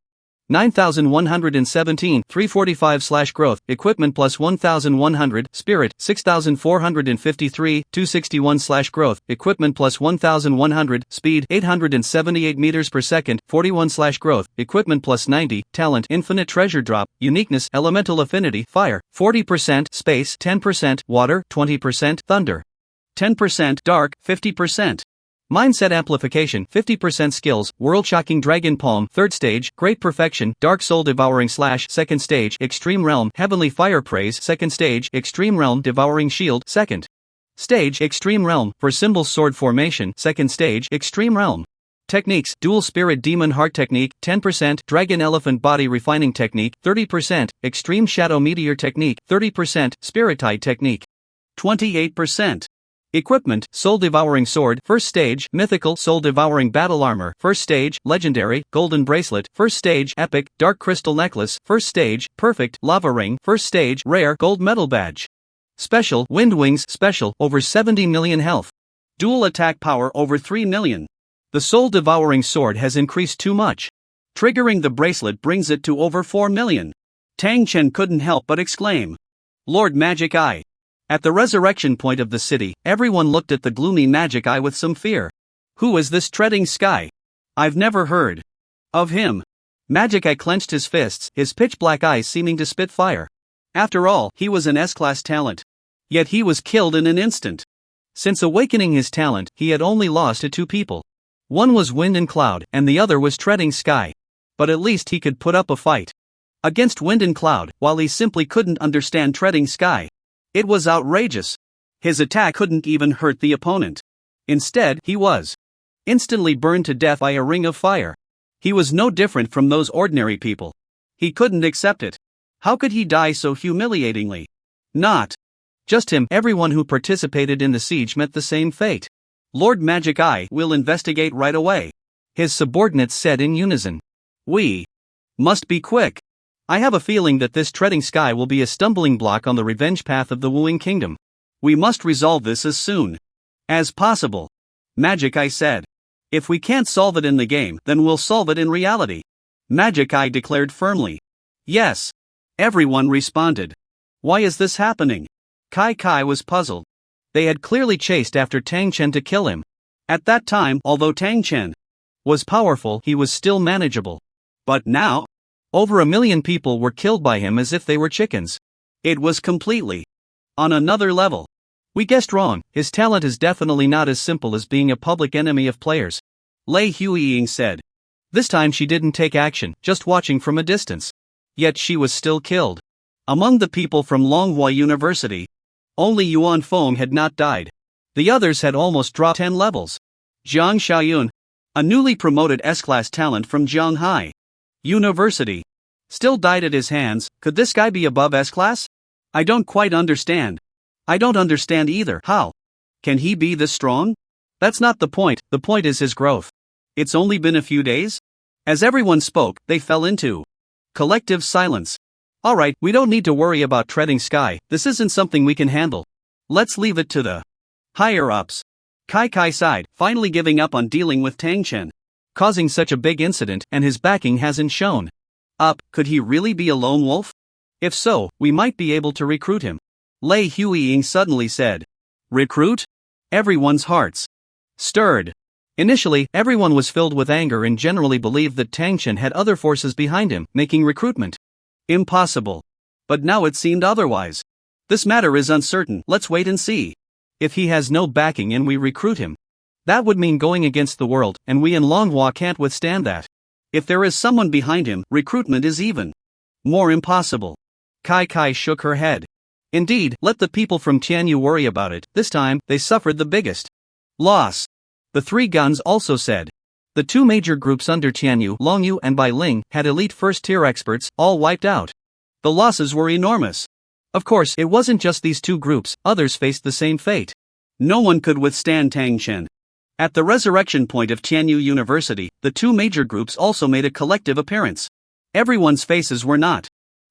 9117, 345/growth, equipment plus 1100, spirit, 6453, 261/growth, equipment plus 1100, speed, 878 meters per second, 41/growth, equipment plus 90, talent, infinite treasure drop, uniqueness, elemental affinity, fire, 40%, space, 10%, water, 20%, thunder, 10%, dark, 50%. Mindset amplification, 50% skills, world-shocking dragon palm, 3rd stage, great perfection, dark soul devouring slash, 2nd stage, extreme realm, heavenly fire praise, 2nd stage, extreme realm, devouring shield, 2nd stage, extreme realm, for symbols sword formation, 2nd stage, extreme realm. Techniques, dual spirit demon heart technique, 10%, dragon elephant body refining technique, 30%, extreme shadow meteor technique, 30%, spirit tide technique, 28%. Equipment, soul-devouring sword, 1st stage, mythical, soul-devouring battle armor, 1st stage, legendary, golden bracelet, 1st stage, epic, dark crystal necklace, 1st stage, perfect, lava ring, 1st stage, rare, gold medal badge. Special, wind wings, special, over 70 million health. Dual attack power over 3 million. The soul-devouring sword has increased too much. Triggering the bracelet brings it to over 4 million. Tang Chen couldn't help but exclaim. Lord Magic Eye. At the resurrection point of the city, everyone looked at the gloomy Magic Eye with some fear. Who is this treading sky? I've never heard of him. Magic Eye clenched his fists, his pitch-black eyes seeming to spit fire. After all, he was an S-class talent. Yet he was killed in an instant. Since awakening his talent, he had only lost to 2 people. One was Wind and Cloud, and the other was Treading Sky. But at least he could put up a fight against Wind and Cloud, while he simply couldn't understand Treading Sky. It was outrageous. His attack couldn't even hurt the opponent. Instead, he was instantly burned to death by a ring of fire. He was no different from those ordinary people. He couldn't accept it. How could he die so humiliatingly? Not just him, everyone who participated in the siege met the same fate. Lord Magic Eye will investigate right away. His subordinates said in unison. We must be quick. I have a feeling that this Treading Sky will be a stumbling block on the revenge path of the Wooing Kingdom. We must resolve this as soon as possible. Magic Eye said. If we can't solve it in the game, then we'll solve it in reality. Magic Eye declared firmly. Yes. Everyone responded. Why is this happening? Kai was puzzled. They had clearly chased after Tang Chen to kill him. At that time, although Tang Chen was powerful, he was still manageable. But now, over 1 million people were killed by him as if they were chickens. It was completely on another level. We guessed wrong, his talent is definitely not as simple as being a public enemy of players. Lei Huiying said. This time she didn't take action, just watching from a distance. Yet she was still killed. Among the people from Longhua University, only Yuan Feng had not died. The others had almost dropped 10 levels. Jiang Xiaoyun, a newly promoted S-class talent from Zhanghai University, still died at his hands. Could this guy be above S-class? I don't quite understand. I don't understand either. How can he be this strong? That's not the point is his growth. It's only been a few days? As everyone spoke, they fell into collective silence. Alright, we don't need to worry about Treading Sky, this isn't something we can handle. Let's leave it to the higher-ups. Kai sighed, finally giving up on dealing with Tang Chen. Causing such a big incident, and his backing hasn't shown up. Could he really be a lone wolf? If so, we might be able to recruit him. Lei Huiying suddenly said. Recruit? Everyone's hearts stirred. Initially, everyone was filled with anger and generally believed that Tang Chen had other forces behind him, making recruitment impossible. But now it seemed otherwise. This matter is uncertain, let's wait and see. If he has no backing and we recruit him, that would mean going against the world, and we in Longhua can't withstand that. If there is someone behind him, recruitment is even more impossible. Kai shook her head. Indeed, let the people from Tianyu worry about it, this time, they suffered the biggest loss. The 3 guns also said. The 2 major groups under Tianyu, Longyu and Bai Ling, had elite first-tier experts, all wiped out. The losses were enormous. Of course, it wasn't just these 2 groups, others faced the same fate. No one could withstand Tang Chen. At the resurrection point of Tianyu University, the 2 major groups also made a collective appearance. Everyone's faces were not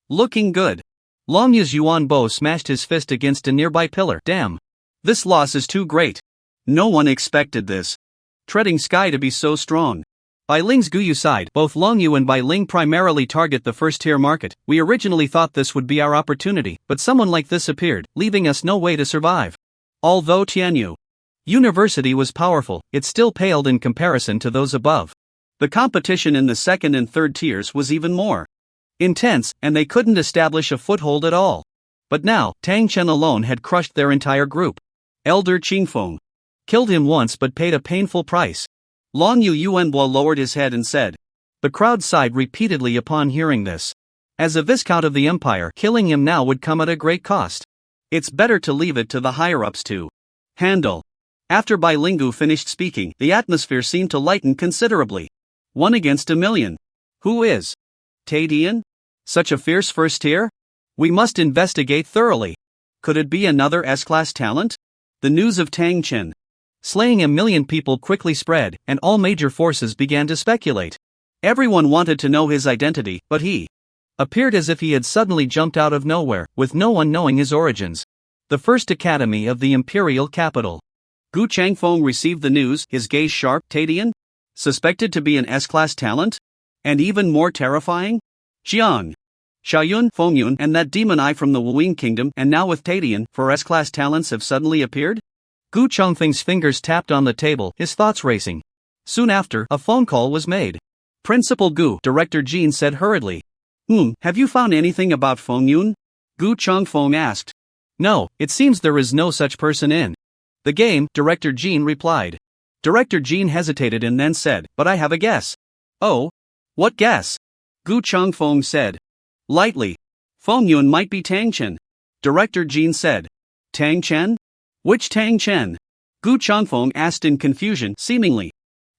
looking good. Longyu's Yuan Bo smashed his fist against a nearby pillar. Damn. This loss is too great. No one expected this Treading Sky to be so strong. Bai Ling's Guyu side, both Longyu and Bai Ling primarily target the first-tier market. We originally thought this would be our opportunity, but someone like this appeared, leaving us no way to survive. Although Tianyu University was powerful, it still paled in comparison to those above. The competition in the second and third tiers was even more intense, and they couldn't establish a foothold at all. But now, Tang Chen alone had crushed their entire group. Elder Qingfeng killed him once but paid a painful price. Long Yu Yuanbo lowered his head and said. The crowd sighed repeatedly upon hearing this. As a viscount of the empire, killing him now would come at a great cost. It's better to leave it to the higher-ups to handle. After Bai Lingu finished speaking, the atmosphere seemed to lighten considerably. 1 against 1,000,000. Who is Tadian? Such a fierce first tier? We must investigate thoroughly. Could it be another S-class talent? The news of Tang Chen slaying 1,000,000 people quickly spread, and all major forces began to speculate. Everyone wanted to know his identity, but he appeared as if he had suddenly jumped out of nowhere, with no one knowing his origins. The first academy of the imperial capital. Gu Changfeng received the news, his gaze sharp. Tadian? Suspected to be an S-class talent? And even more terrifying? Jiang Xiaoyun, Fengyun, and that demon eye from the Wuing Kingdom, and now with Tadian, 4 S-class talents have suddenly appeared? Gu Chongfeng's fingers tapped on the table, his thoughts racing. Soon after, a phone call was made. Principal Gu, Director Jin said hurriedly. Have you found anything about Fengyun? Gu Chongfeng asked. No, it seems there is no such person in the game, Director Jin replied. Director Jin hesitated and then said, but I have a guess. Oh? What guess? Gu Chongfeng said. Lightly. Fengyun might be Tang Chen. Director Jin said. Tang Chen? Which Tang Chen? Gu Chongfeng asked in confusion, seemingly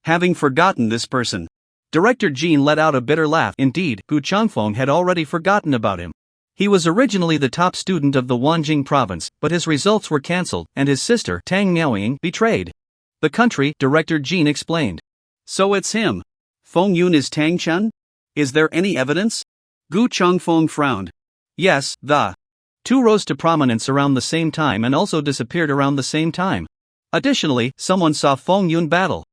having forgotten this person. Director Jin let out a bitter laugh. Indeed, Gu Chongfeng had already forgotten about him. He was originally the top student of the Wanjing province, but his results were cancelled, and his sister, Tang Miaoying, betrayed the country, Director Jin explained. So it's him. Fengyun is Tang Chen? Is there any evidence? Gu Chongfeng frowned. Yes, the 2 rose to prominence around the same time and also disappeared around the same time. Additionally, someone saw Fengyun battle.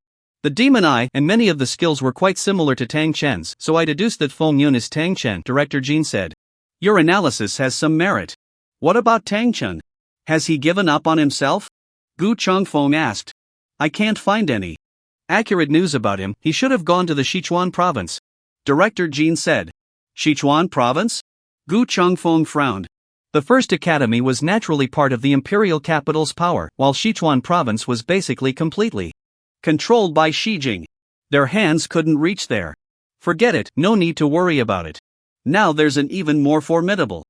The demon eye and many of the skills were quite similar to Tang Chen's, so I deduced that Fengyun is Tang Chen, Director Jin said. Your analysis has some merit. What about Tang Chen? Has he given up on himself? Gu Chongfeng asked. I can't find any accurate news about him. He should have gone to the Sichuan province. Director Jin said. Sichuan province? Gu Chongfeng frowned. The first academy was naturally part of the imperial capital's power, while Sichuan province was basically completely controlled by Xijing. Their hands couldn't reach there. Forget it, no need to worry about it. Now there's an even more formidable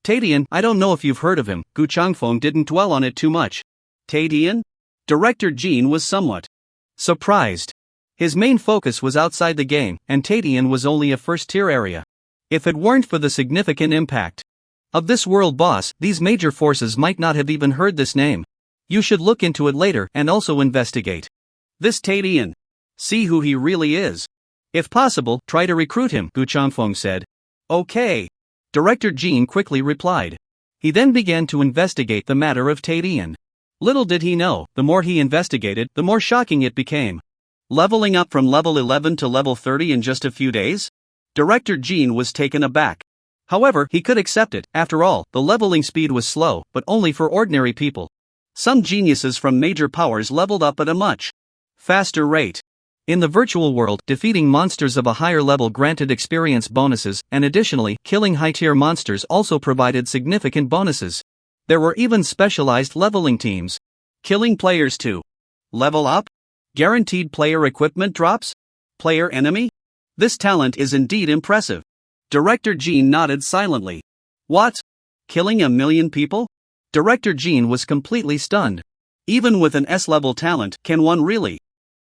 Tadian. I don't know if you've heard of him. Gu Chongfeng didn't dwell on it too much. Tadian? Director Jin was somewhat surprised. His main focus was outside the game, and Tadian was only a first-tier area. If it weren't for the significant impact of this world boss, these major forces might not have even heard this name. You should look into it later and also investigate this Tadian. See who he really is. If possible, try to recruit him, Gu Chongfeng said. Okay. Director Jin quickly replied. He then began to investigate the matter of Tadian. Little did he know, the more he investigated, the more shocking it became. Leveling up from level 11 to level 30 in just a few days? Director Jin was taken aback. However, he could accept it. After all, the leveling speed was slow, but only for ordinary people. Some geniuses from major powers leveled up at a much faster rate. In the virtual world, defeating monsters of a higher level granted experience bonuses, and additionally, killing high-tier monsters also provided significant bonuses. There were even specialized leveling teams. Killing players to level up? Guaranteed player equipment drops? Player enemy? This talent is indeed impressive. Director Jin nodded silently. What? Killing 1,000,000 people? Director Jin was completely stunned. Even with an S-level talent, can one really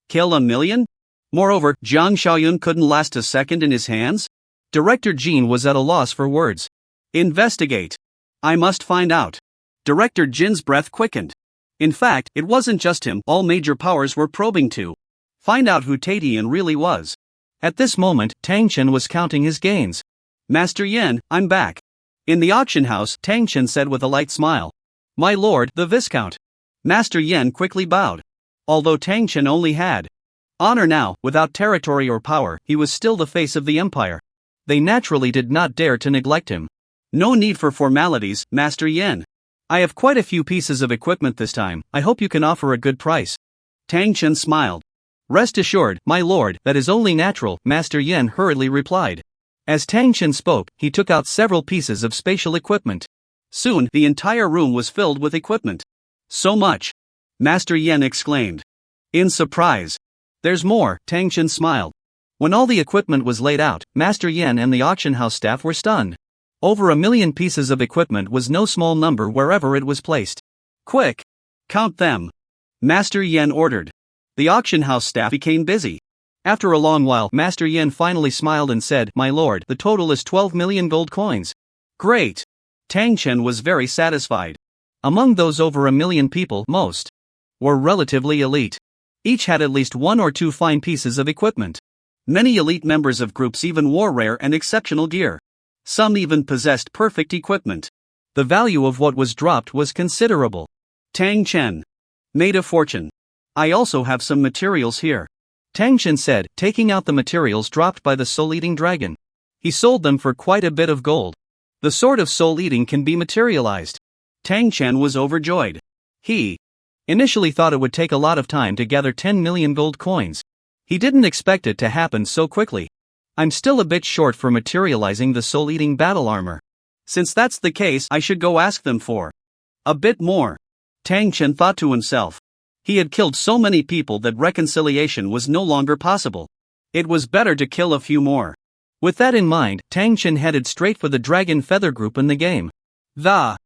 kill 1,000,000? Moreover, Jiang Xiaoyun couldn't last a second in his hands? Director Jin was at a loss for words. Investigate. I must find out. Director Jin's breath quickened. In fact, it wasn't just him, all major powers were probing to find out who Tadian really was. At this moment, Tang Chen was counting his gains. Master Yen, I'm back. In the auction house, Tang Chen said with a light smile. My lord, the Viscount. Master Yen quickly bowed. Although Tang Chen only had Honor now, without territory or power, he was still the face of the empire. They naturally did not dare to neglect him. No need for formalities, Master Yen. I have quite a few pieces of equipment this time, I hope you can offer a good price. Tang Chen smiled. Rest assured, my lord, that is only natural, Master Yen hurriedly replied. As Tang Chen spoke, he took out several pieces of spatial equipment. Soon, the entire room was filled with equipment. So much! Master Yen exclaimed. In surprise. There's more, Tang Chen smiled. When all the equipment was laid out, Master Yen and the auction house staff were stunned. Over 1 million pieces of equipment was no small number wherever it was placed. Quick! Count them! Master Yen ordered. The auction house staff became busy. After a long while, Master Yen finally smiled and said, My lord, the total is 12 million gold coins. Great! Tang Chen was very satisfied. Among those over 1 million people, most were relatively elite. Each had at least 1 or 2 fine pieces of equipment. Many elite members of groups even wore rare and exceptional gear. Some even possessed perfect equipment. The value of what was dropped was considerable. Tang Chen made a fortune. I also have some materials here. Tang Chen said, taking out the materials dropped by the soul-eating dragon. He sold them for quite a bit of gold. The sword of soul-eating can be materialized. Tang Chen was overjoyed. He initially thought it would take a lot of time to gather 10 million gold coins. He didn't expect it to happen so quickly. I'm still a bit short for materializing the soul-eating battle armor. Since that's the case, I should go ask them for a bit more. Tang Chen thought to himself. He had killed so many people that reconciliation was no longer possible. It was better to kill a few more. With that in mind, Tang Chen headed straight for the Dragon Feather Group in the game. The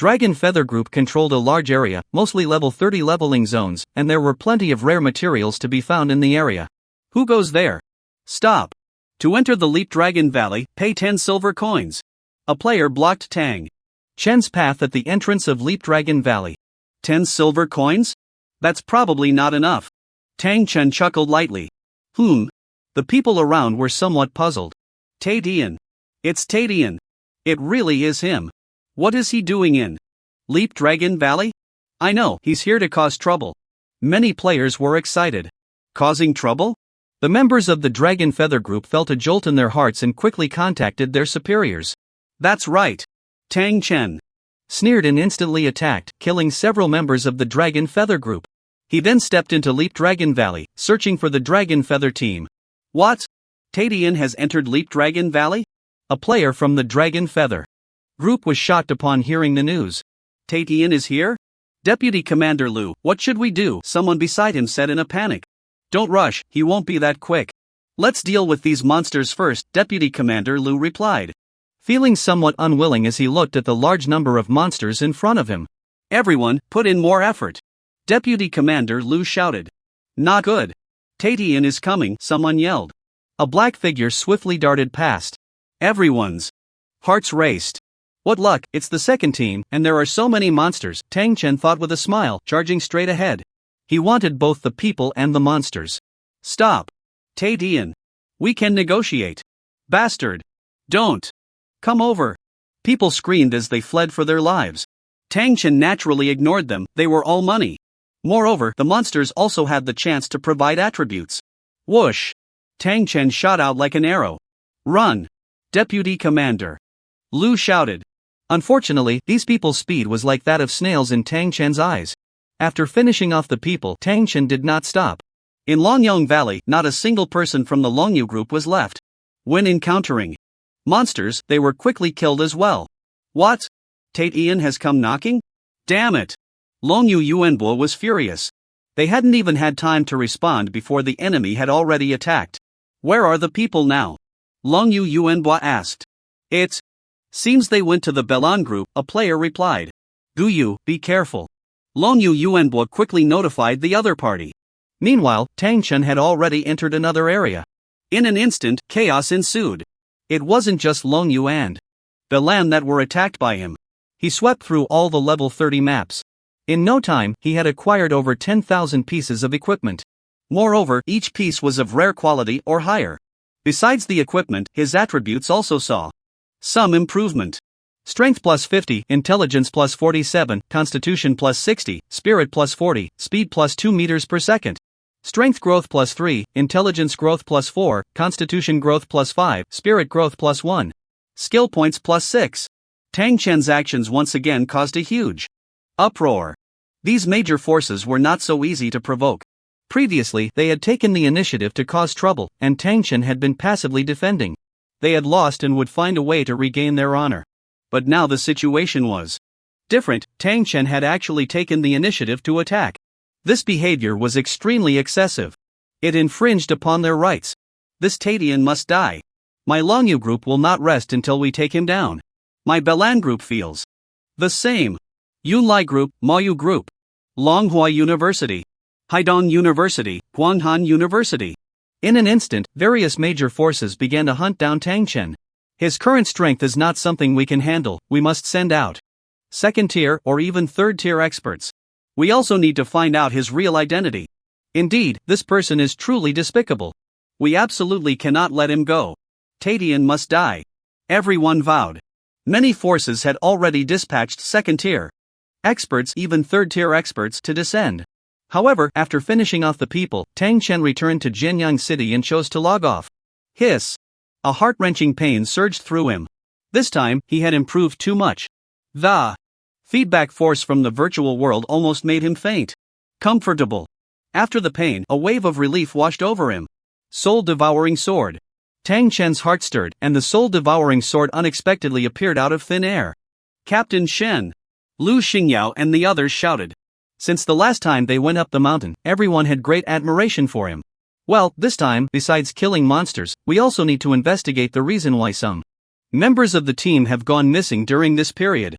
Dragon Feather Group controlled a large area, mostly level 30 leveling zones, and there were plenty of rare materials to be found in the area. Who goes there? Stop. To enter the Leap Dragon Valley, pay 10 silver coins. A player blocked Tang Chen's path at the entrance of Leap Dragon Valley. 10 silver coins? That's probably not enough. Tang Chen chuckled lightly. The people around were somewhat puzzled. Tadian. It's Tadian. It really is him. What is he doing in Leap Dragon Valley? I know, he's here to cause trouble. Many players were excited. Causing trouble? The members of the Dragon Feather Group felt a jolt in their hearts and quickly contacted their superiors. That's right. Tang Chen sneered and instantly attacked, killing several members of the Dragon Feather Group. He then stepped into Leap Dragon Valley, searching for the Dragon Feather team. What? Tadian has entered Leap Dragon Valley? A player from the Dragon Feather Group was shocked upon hearing the news. Tadian is here? Deputy Commander Lu, what should we do? Someone beside him said in a panic. Don't rush, he won't be that quick. Let's deal with these monsters first, Deputy Commander Lu replied. Feeling somewhat unwilling as he looked at the large number of monsters in front of him. Everyone, put in more effort. Deputy Commander Lu shouted. Not good. Tadian is coming, someone yelled. A black figure swiftly darted past. Everyone's hearts raced. What luck, it's the second team, and there are so many monsters, Tang Chen thought with a smile, charging straight ahead. He wanted both the people and the monsters. Stop. Tadian. We can negotiate. Bastard. Don't. Come over. People screamed as they fled for their lives. Tang Chen naturally ignored them, they were all money. Moreover, the monsters also had the chance to provide attributes. Whoosh! Tang Chen shot out like an arrow. Run! Deputy Commander Lu shouted. Unfortunately, these people's speed was like that of snails in Tang Chen's eyes. After finishing off the people, Tang Chen did not stop. In Longyong Valley, not a single person from the Longyu group was left. When encountering monsters, they were quickly killed as well. What? Tadian has come knocking? Damn it! Longyu Yuanbo was furious. They hadn't even had time to respond before the enemy had already attacked. Where are the people now? Longyu Yuanbo asked. It seems they went to the Belan group, a player replied. Guyu, be careful. Longyu Yuanbo quickly notified the other party. Meanwhile, Tang Chen had already entered another area. In an instant, chaos ensued. It wasn't just Longyu and Belan that were attacked by him. He swept through all the level 30 maps. In no time, he had acquired over 10,000 pieces of equipment. Moreover, each piece was of rare quality or higher. Besides the equipment, his attributes also saw some improvement. Strength plus 50, Intelligence plus 47, Constitution plus 60, Spirit plus 40, Speed plus 2 meters per second. Strength growth plus 3, intelligence growth plus 4, constitution growth plus 5, spirit growth plus 1. Skill points plus 6. Tang Chen's actions once again caused a huge uproar. These major forces were not so easy to provoke. Previously, they had taken the initiative to cause trouble, and Tang Chen had been passively defending. They had lost and would find a way to regain their honor. But now the situation was different. Tang Chen had actually taken the initiative to attack. This behavior was extremely excessive. It infringed upon their rights. This Tadian must die. My Longyu group will not rest until we take him down. My Belan group feels the same. Yunlai group, Maoyu group, Longhua University, Haidong University, Guanghan University. In an instant, various major forces began to hunt down Tang Chen. His current strength is not something we can handle. We must send out second-tier or even third-tier experts. We also need to find out his real identity. Indeed, this person is truly despicable. We absolutely cannot let him go. Tadian must die. Everyone vowed. Many forces had already dispatched second-tier experts, even third-tier experts, to descend. However, after finishing off the people, Tang Chen returned to Jinyang City and chose to log off. Hiss! A heart-wrenching pain surged through him. This time, he had improved too much. The feedback force from the virtual world almost made him faint. Comfortable. After the pain, a wave of relief washed over him. Soul-devouring sword. Tang Chen's heart stirred, and the soul-devouring sword unexpectedly appeared out of thin air. Captain Shen! Lu Xingyao and the others shouted. Since the last time they went up the mountain, everyone had great admiration for him. Well, this time, besides killing monsters, we also need to investigate the reason why some members of the team have gone missing during this period.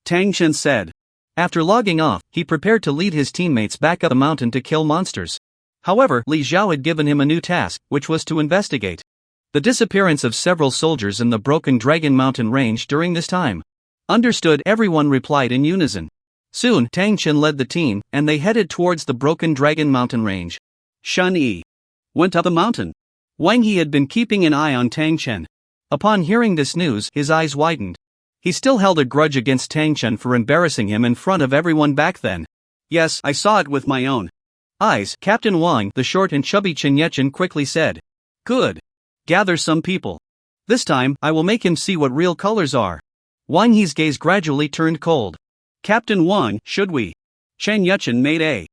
Tang Chen said. After logging off, he prepared to lead his teammates back up the mountain to kill monsters. However, Li Zhao had given him a new task, which was to investigate the disappearance of several soldiers in the Broken Dragon Mountain range during this time. Understood, everyone replied in unison. Soon, Tang Chen led the team, and they headed towards the Broken Dragon Mountain range. Shun Yi went up the mountain. Wang He had been keeping an eye on Tang Chen. Upon hearing this news, his eyes widened. He still held a grudge against Tang Chen for embarrassing him in front of everyone back then. Yes, I saw it with my own eyes. Captain Wang, the short and chubby Chen Yechen, quickly said. Good. Gather some people. This time, I will make him see what real colors are. Wang He's gaze gradually turned cold. Captain Wang, should we? Chen Yechen made a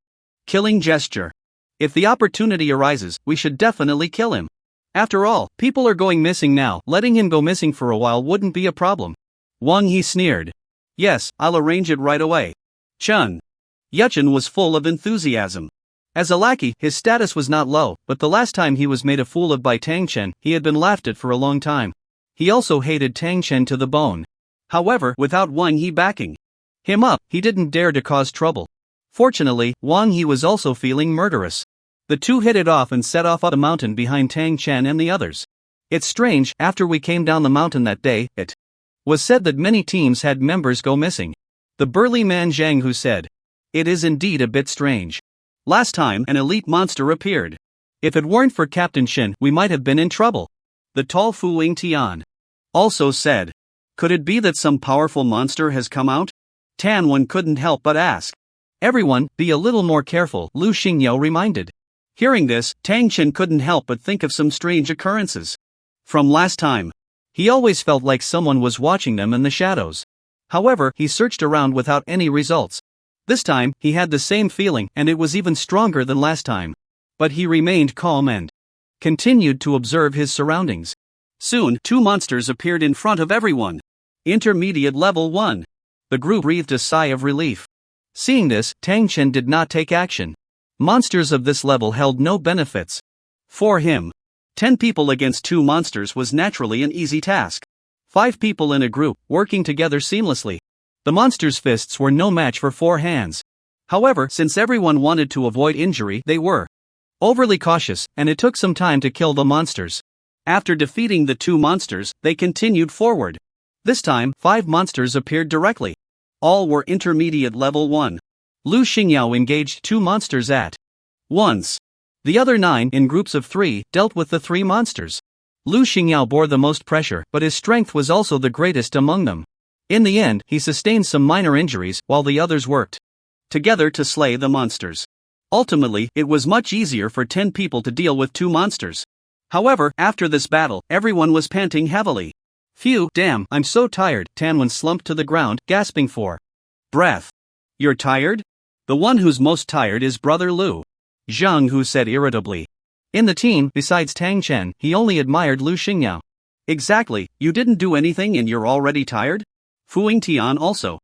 killing gesture. If the opportunity arises, we should definitely kill him. After all, people are going missing now. Letting him go missing for a while wouldn't be a problem. Wang He sneered. Yes, I'll arrange it right away. Chen Yechen was full of enthusiasm. As a lackey, his status was not low, but the last time he was made a fool of by Tang Chen, he had been laughed at for a long time. He also hated Tang Chen to the bone. However, without Wang He backing him up, he didn't dare to cause trouble. Fortunately, Wang He was also feeling murderous. The two hit it off and set off up the mountain behind Tang Chen and the others. It's strange, after we came down the mountain that day, it was said that many teams had members go missing. The burly man Zhang Hu said. It is indeed a bit strange. Last time, an elite monster appeared. If it weren't for Captain Shen, we might have been in trouble. The tall Fu Ying Tian also said. Could it be that some powerful monster has come out? Tan Wen couldn't help but ask. Everyone, be a little more careful, Lu Xingyao reminded. Hearing this, Tang Chen couldn't help but think of some strange occurrences from last time. He always felt like someone was watching them in the shadows. However, he searched around without any results. This time, he had the same feeling, and it was even stronger than last time. But he remained calm and continued to observe his surroundings. Soon, two monsters appeared in front of everyone. Intermediate level 1. The group breathed a sigh of relief. Seeing this, Tang Chen did not take action. Monsters of this level held no benefits for him. 10 people against 2 monsters was naturally an easy task. 5 people in a group, working together seamlessly. The monsters' fists were no match for 4 hands. However, since everyone wanted to avoid injury, they were overly cautious, and it took some time to kill the monsters. After defeating the 2 monsters, they continued forward. This time, 5 monsters appeared directly. All were intermediate level 1. Lu Xingyao engaged 2 monsters at once. The other 9, in groups of 3, dealt with the 3 monsters. Lu Xingyao bore the most pressure, but his strength was also the greatest among them. In the end, he sustained some minor injuries, while the others worked together to slay the monsters. Ultimately, it was much easier for 10 people to deal with 2 monsters. However, after this battle, everyone was panting heavily. Phew, damn, I'm so tired. Tanwan slumped to the ground, gasping for breath. You're tired? The one who's most tired is Brother Lu. Zhang Hu said irritably. In the team, besides Tang Chen, he only admired Lu Xingyao. Exactly, you didn't do anything and you're already tired? Fu Yingtian also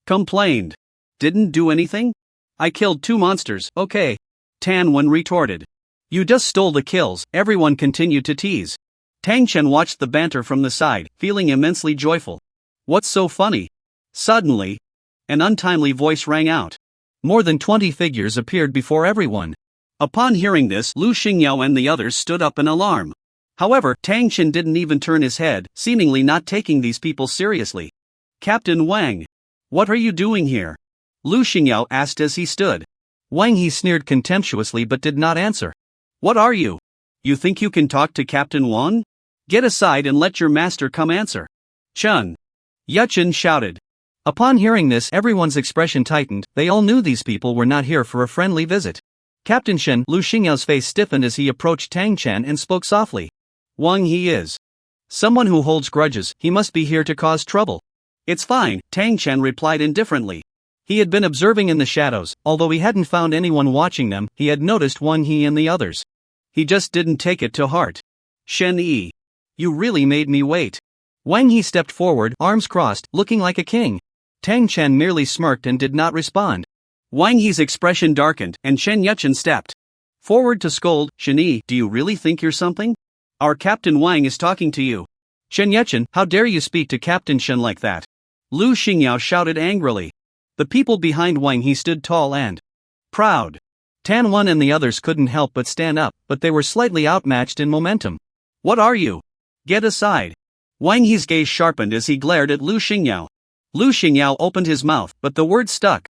complained. Didn't do anything? I killed 2 monsters, okay. Tanwan retorted. You just stole the kills. Everyone continued to tease. Tang Chen watched the banter from the side, feeling immensely joyful. What's so funny? Suddenly, an untimely voice rang out. More than 20 figures appeared before everyone. Upon hearing this, Lu Xingyao and the others stood up in alarm. However, Tang Chen didn't even turn his head, seemingly not taking these people seriously. Captain Wang, what are you doing here? Lu Xingyao asked as he stood. Wang He sneered contemptuously but did not answer. What are you? You think you can talk to Captain Wang? Get aside and let your master come answer. Chun. Yuchen shouted. Upon hearing this, everyone's expression tightened. They all knew these people were not here for a friendly visit. Captain Shen, Lu Xingyao's face stiffened as he approached Tang Chen and spoke softly. Wang He is someone who holds grudges. He must be here to cause trouble. It's fine, Tang Chen replied indifferently. He had been observing in the shadows. Although he hadn't found anyone watching them, he had noticed Wang He and the others. He just didn't take it to heart. Shen Yi. You really made me wait. Wang He stepped forward, arms crossed, looking like a king. Tang Chen merely smirked and did not respond. Wang He's expression darkened, and Shen Yuchen stepped forward to scold. Shen Yi, do you really think you're something? Our Captain Wang is talking to you. Shen Yuchen, how dare you speak to Captain Shen like that? Lu Xingyao shouted angrily. The people behind Wang He stood tall and proud. Tanwan and the others couldn't help but stand up, but they were slightly outmatched in momentum. What are you? Get aside. Wang He's gaze sharpened as he glared at Lu Xingyao. Lu Xingyao opened his mouth, but the words stuck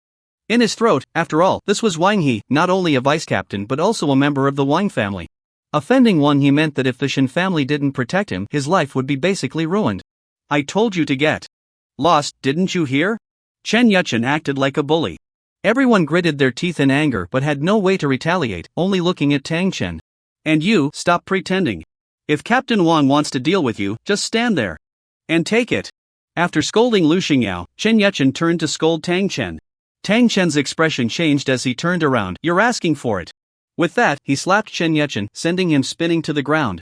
in his throat. After all, this was Wang He, not only a vice captain but also a member of the Wang family. Offending Wang He meant that if the Shen family didn't protect him, his life would be basically ruined. I told you to get lost, didn't you hear? Chen Yuchen acted like a bully. Everyone gritted their teeth in anger but had no way to retaliate, only looking at Tang Chen. And you, stop pretending. If Captain Wang wants to deal with you, just stand there and take it. After scolding Lu Xingyao, Chen Yuchen turned to scold Tang Chen. Tang Chen's expression changed as he turned around. You're asking for it. With that, he slapped Chen Yuchen, sending him spinning to the ground.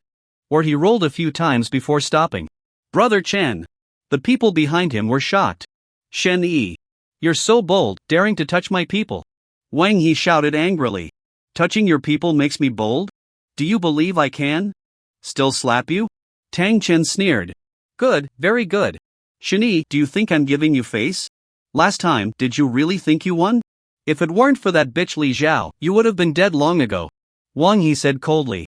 Or he rolled a few times before stopping. Brother Chen. The people behind him were shocked. Shen Yi. You're so bold, daring to touch my people. Wang He shouted angrily. Touching your people makes me bold? Do you believe I can still slap you? Tang Chen sneered. Good, very good. Shen Yi, do you think I'm giving you face? Last time, did you really think you won? If it weren't for that bitch Li Zhao, you would have been dead long ago. Wang He said coldly.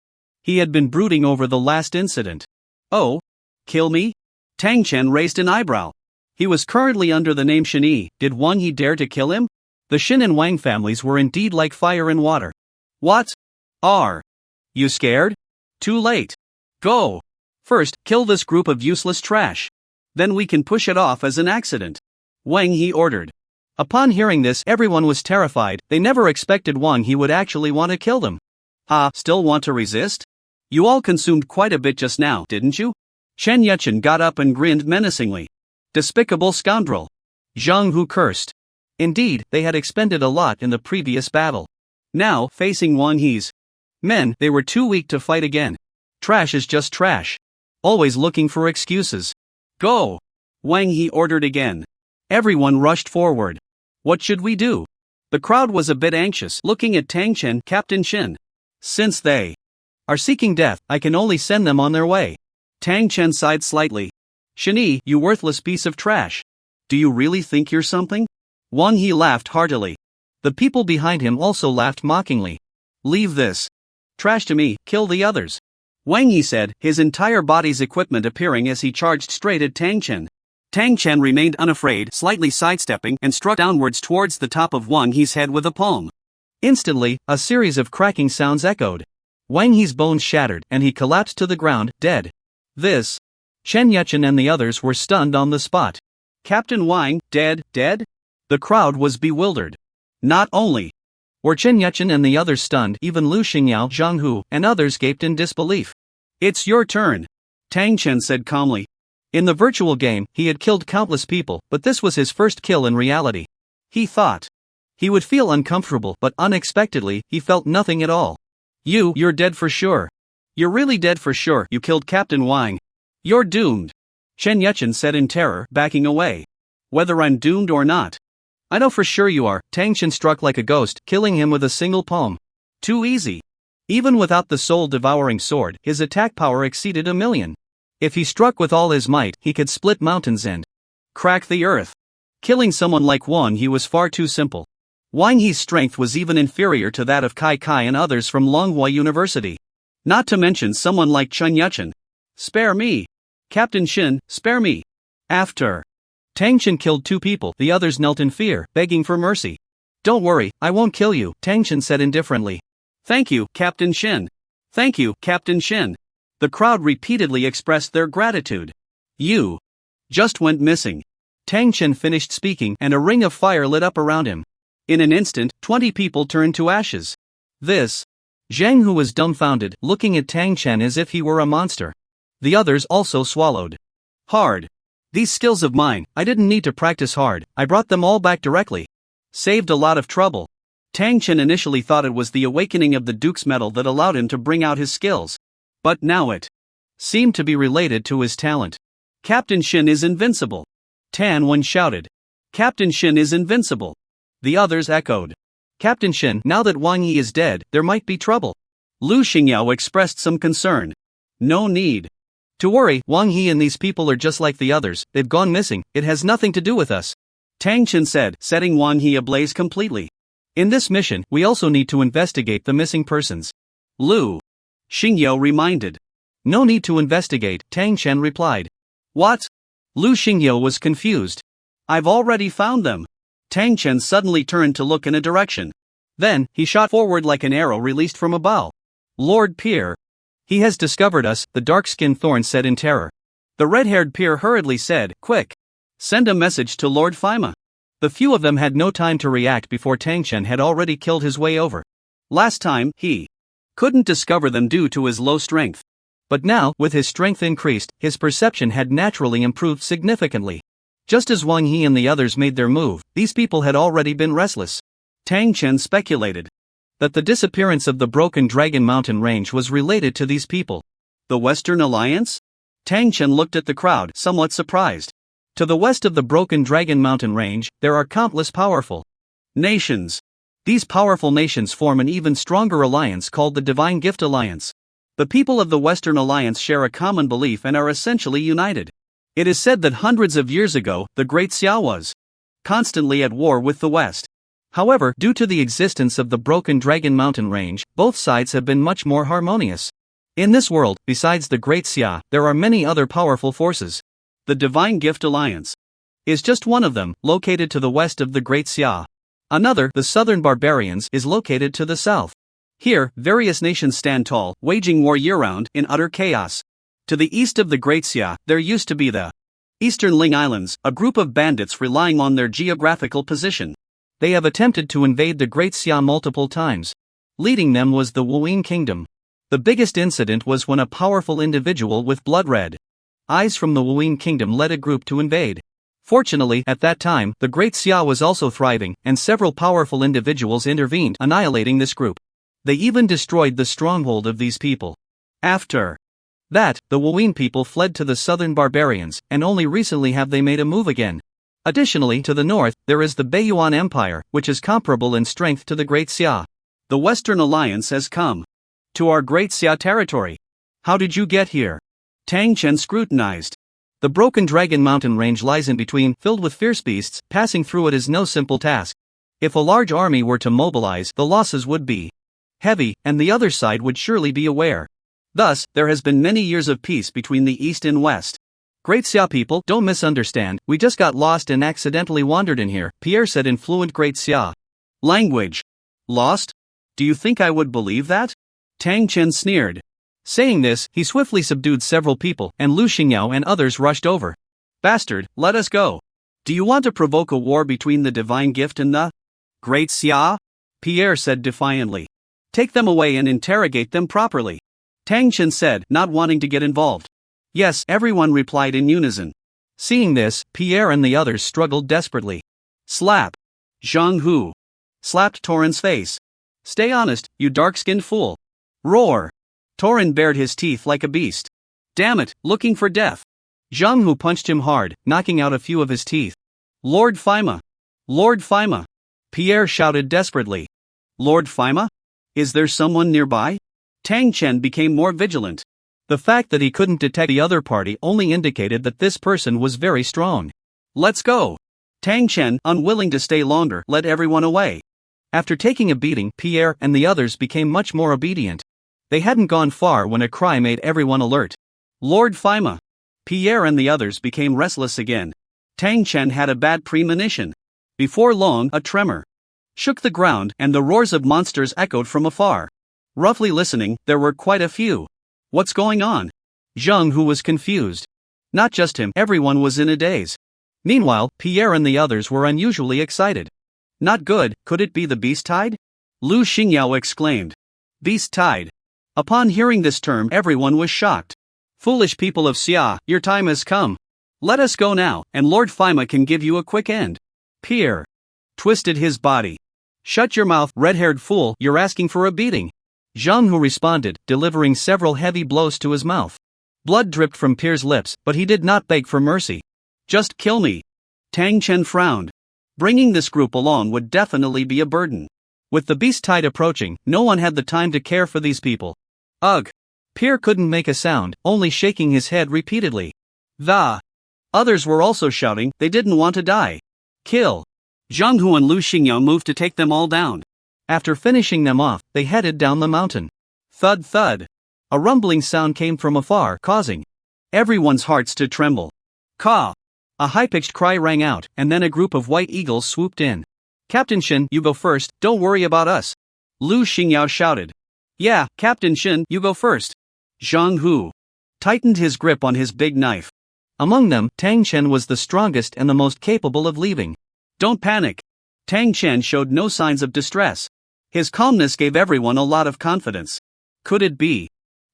He had been brooding over the last incident. Oh? Kill me? Tang Chen raised an eyebrow. He was currently under the name Shen Yi. Did Wang He dare to kill him? The Shen and Wang families were indeed like fire and water. What? Are you scared? Too late. Go. First, kill this group of useless trash. Then we can push it off as an accident. Wang He ordered. Upon hearing this, everyone was terrified. They never expected Wang He would actually want to kill them. Still want to resist? You all consumed quite a bit just now, didn't you? Chen Yuchen got up and grinned menacingly. Despicable scoundrel. Zhang Hu cursed. Indeed, they had expended a lot in the previous battle. Now, facing Wang He's men, they were too weak to fight again. Trash is just trash. Always looking for excuses. Go! Wang He ordered again. Everyone rushed forward. What should we do? The crowd was a bit anxious, looking at Tang Chen, Captain Shen. Since they are seeking death, I can only send them on their way. Tang Chen sighed slightly. Shen Yi, you worthless piece of trash. Do you really think you're something? Wang He laughed heartily. The people behind him also laughed mockingly. Leave this trash to me, kill the others. Wang He said, his entire body's equipment appearing as he charged straight at Tang Chen. Tang Chen remained unafraid, slightly sidestepping and struck downwards towards the top of Wang He's head with a palm. Instantly, a series of cracking sounds echoed. Wang He's bones shattered and he collapsed to the ground, dead. This. Chen Yuchen and the others were stunned on the spot. Captain Wang, dead? The crowd was bewildered. Not only Were Chen Yuchen and the others stunned? Even Lu Xingyao, Zhang Hu, and others gaped in disbelief. It's your turn, Tang Chen said calmly. In the virtual game, he had killed countless people, but this was his first kill in reality. He thought he would feel uncomfortable, but unexpectedly, he felt nothing at all. You're dead for sure. You're really dead for sure. You killed Captain Wang. You're doomed, Chen Yuchen said in terror, backing away. Whether I'm doomed or not, I know for sure you are. Tang Chen struck like a ghost, killing him with a single palm. Too easy. Even without the soul-devouring sword, his attack power exceeded 1,000,000. If he struck with all his might, he could split mountains and crack the earth. Killing someone like Wang He was far too simple. Wang He's strength was even inferior to that of Kai Kai and others from Longhua University. Not to mention someone like Chen Yuchen. Spare me. Captain Shin, spare me. After Tang Chen killed 2 people, the others knelt in fear, begging for mercy. Don't worry, I won't kill you, Tang Chen said indifferently. Thank you, Captain Shin. Thank you, Captain Shin. The crowd repeatedly expressed their gratitude. You just went missing. Tang Chen finished speaking and a ring of fire lit up around him. In an instant, 20 people turned to ashes. This. Zhang Hu was dumbfounded, looking at Tang Chen as if he were a monster. The others also swallowed hard. These skills of mine, I didn't need to practice hard, I brought them all back directly. Saved a lot of trouble. Tang Chen initially thought it was the awakening of the Duke's Medal that allowed him to bring out his skills. But now it seemed to be related to his talent. Captain Shin is invincible. Tan Wen shouted. Captain Shin is invincible. The others echoed. Captain Shin, now that Wang Yi is dead, there might be trouble. Lu Xingyao expressed some concern. No need to worry, Wang Yi and these people are just like the others, they've gone missing, it has nothing to do with us. Tang Chen said, setting Wang Yi ablaze completely. In this mission, we also need to investigate the missing persons. Lu Xingyao reminded. No need to investigate, Tang Chen replied. What? Lu Xingyao was confused. I've already found them. Tang Chen suddenly turned to look in a direction. Then, he shot forward like an arrow released from a bow. Lord Peer. He has discovered us, the dark-skinned thorn said in terror. The red-haired Peer hurriedly said, quick. Send a message to Lord Fima. The few of them had no time to react before Tang Chen had already killed his way over. Last time, he couldn't discover them due to his low strength. But now, with his strength increased, his perception had naturally improved significantly. Just as Wang He and the others made their move, these people had already been restless. Tang Chen speculated that the disappearance of the Broken Dragon Mountain Range was related to these people. The Western Alliance? Tang Chen looked at the crowd, somewhat surprised. To the west of the Broken Dragon Mountain Range, there are countless powerful nations. These powerful nations form an even stronger alliance called the Divine Gift Alliance. The people of the Western Alliance share a common belief and are essentially united. It is said that hundreds of years ago, the Great Xia was constantly at war with the West. However, due to the existence of the Broken Dragon Mountain Range, both sides have been much more harmonious. In this world, besides the Great Xia, there are many other powerful forces. The Divine Gift Alliance is just one of them, located to the west of the Great Xia. Another, the Southern Barbarians, is located to the south. Here, various nations stand tall, waging war year-round, in utter chaos. To the east of the Great Xia, there used to be the Eastern Ling Islands, a group of bandits relying on their geographical position. They have attempted to invade the Great Xia multiple times. Leading them was the Wuyin Kingdom. The biggest incident was when a powerful individual with blood-red eyes from the Wuyin Kingdom led a group to invade. Fortunately, at that time, the Great Xia was also thriving, and several powerful individuals intervened, annihilating this group. They even destroyed the stronghold of these people. After that, the Wuyin people fled to the Southern Barbarians, and only recently have they made a move again. Additionally, to the north, there is the Beiyuan Empire, which is comparable in strength to the Great Xia. The Western Alliance has come to our Great Xia territory. How did you get here? Tang Chen scrutinized. The Broken Dragon Mountain Range lies in between, filled with fierce beasts, passing through it is no simple task. If a large army were to mobilize, the losses would be heavy, and the other side would surely be aware. Thus, there has been many years of peace between the East and West. Great Xia people, don't misunderstand, we just got lost and accidentally wandered in here, Pierre said in fluent Great Xia language. Lost? Do you think I would believe that? Tang Chen sneered. Saying this, he swiftly subdued several people, and Lu Xingyao and others rushed over. Bastard, let us go. Do you want to provoke a war between the Divine Gift and the Great Xia? Pierre said defiantly. Take them away and interrogate them properly. Tang Chen said, not wanting to get involved. Yes, everyone replied in unison. Seeing this, Pierre and the others struggled desperately. Slap. Zhang Hu slapped Torin's face. Stay honest, you dark-skinned fool. Roar. Torin bared his teeth like a beast. Damn it, looking for death. Zhang Hu punched him hard, knocking out a few of his teeth. Lord Faima. Lord Faima. Pierre shouted desperately. Lord Faima? Is there someone nearby? Tang Chen became more vigilant. The fact that he couldn't detect the other party only indicated that this person was very strong. Let's go. Tang Chen, unwilling to stay longer, led everyone away. After taking a beating, Pierre and the others became much more obedient. They hadn't gone far when a cry made everyone alert. Lord Faima. Pierre and the others became restless again. Tang Chen had a bad premonition. Before long, a tremor shook the ground and the roars of monsters echoed from afar. Roughly listening, there were quite a few. What's going on? Zhang Hu was confused. Not just him, everyone was in a daze. Meanwhile, Pierre and the others were unusually excited. Not good, could it be the beast tide? Lu Xingyao exclaimed. Beast tide. Upon hearing this term, everyone was shocked. Foolish people of Xia, your time has come. Let us go now, and Lord Faima can give you a quick end. Pierre twisted his body. Shut your mouth, red-haired fool, you're asking for a beating. Zhang Hu responded, delivering several heavy blows to his mouth. Blood dripped from Pierre's lips, but he did not beg for mercy. Just kill me. Tang Chen frowned. Bringing this group along would definitely be a burden. With the beast tide approaching, no one had the time to care for these people. Ugh. Pierre couldn't make a sound, only shaking his head repeatedly. The others were also shouting, they didn't want to die. Kill. Zhang Hu and Lu Xingyao moved to take them all down. After finishing them off, they headed down the mountain. Thud thud. A rumbling sound came from afar, causing everyone's hearts to tremble. Caw. A high-pitched cry rang out, and then a group of white eagles swooped in. Captain Shin, you go first, don't worry about us. Lu Xingyao shouted. Yeah, Captain Shin, you go first. Zhang Hu tightened his grip on his big knife. Among them, Tang Chen was the strongest and the most capable of leaving. Don't panic. Tang Chen showed no signs of distress. His calmness gave everyone a lot of confidence. Could it be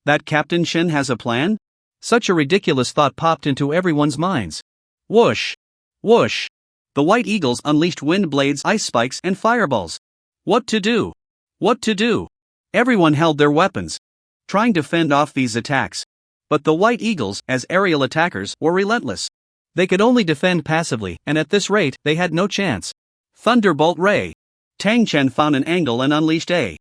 that Captain Shin has a plan? Such a ridiculous thought popped into everyone's minds. Whoosh! Whoosh! The white eagles unleashed wind blades, ice spikes, and fireballs. What to do? What to do? Everyone held their weapons, trying to fend off these attacks. But the white eagles, as aerial attackers, were relentless. They could only defend passively, and at this rate, they had no chance. Thunderbolt Ray. Tang Chen found an angle and unleashed a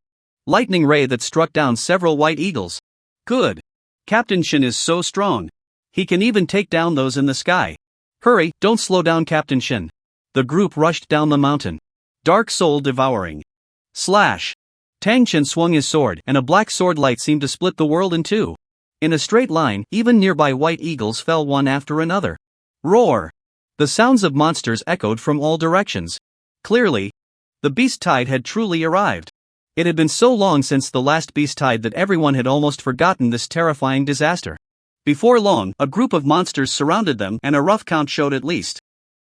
lightning ray that struck down several white eagles. Good. Captain Shin is so strong. He can even take down those in the sky. Hurry, don't slow down Captain Shin. The group rushed down the mountain. Dark Soul Devouring. Slash. Tang Chen swung his sword, and a black sword light seemed to split the world in two. In a straight line, even nearby white eagles fell one after another. Roar! The sounds of monsters echoed from all directions. Clearly, the beast tide had truly arrived. It had been so long since the last beast tide that everyone had almost forgotten this terrifying disaster. Before long, a group of monsters surrounded them, and a rough count showed at least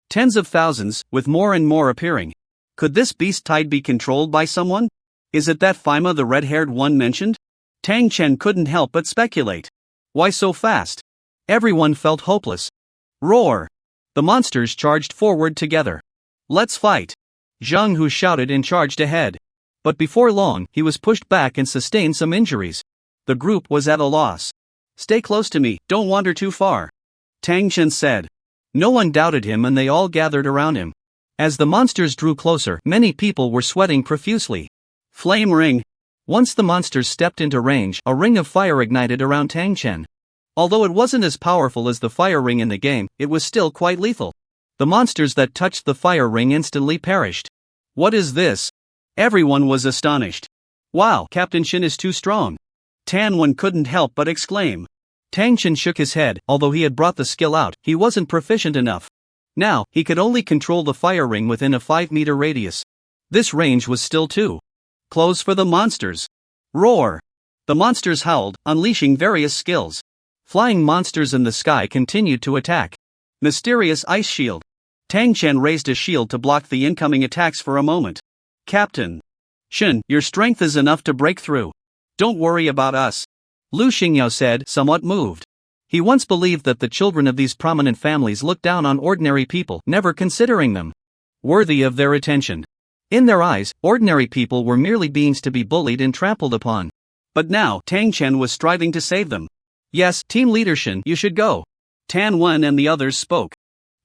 tens of thousands, with more and more appearing. Could this beast tide be controlled by someone? Is it that Faima, the red-haired one, mentioned? Tang Chen couldn't help but speculate. Why so fast? Everyone felt hopeless. Roar! The monsters charged forward together. Let's fight! Zhang Hu shouted and charged ahead. But before long, he was pushed back and sustained some injuries. The group was at a loss. Stay close to me, don't wander too far. Tang Chen said. No one doubted him and they all gathered around him. As the monsters drew closer, many people were sweating profusely. Flame Ring. Once the monsters stepped into range, a ring of fire ignited around Tang Chen. Although it wasn't as powerful as the fire ring in the game, it was still quite lethal. The monsters that touched the fire ring instantly perished. What is this? Everyone was astonished. Wow, Captain Shin is too strong. Tan Wen couldn't help but exclaim. Tang Chen shook his head. Although he had brought the skill out, he wasn't proficient enough. Now, he could only control the fire ring within a 5-meter radius. This range was still too close for the monsters. Roar! The monsters howled, unleashing various skills. Flying monsters in the sky continued to attack. Mysterious Ice Shield. Tang Chen raised a shield to block the incoming attacks for a moment. Captain Shen, your strength is enough to break through. Don't worry about us. Lu Xingyao said, somewhat moved. He once believed that the children of these prominent families looked down on ordinary people, never considering them worthy of their attention. In their eyes, ordinary people were merely beings to be bullied and trampled upon. But now, Tang Chen was striving to save them. Yes, team leader Shen, you should go. Tan Wen and the others spoke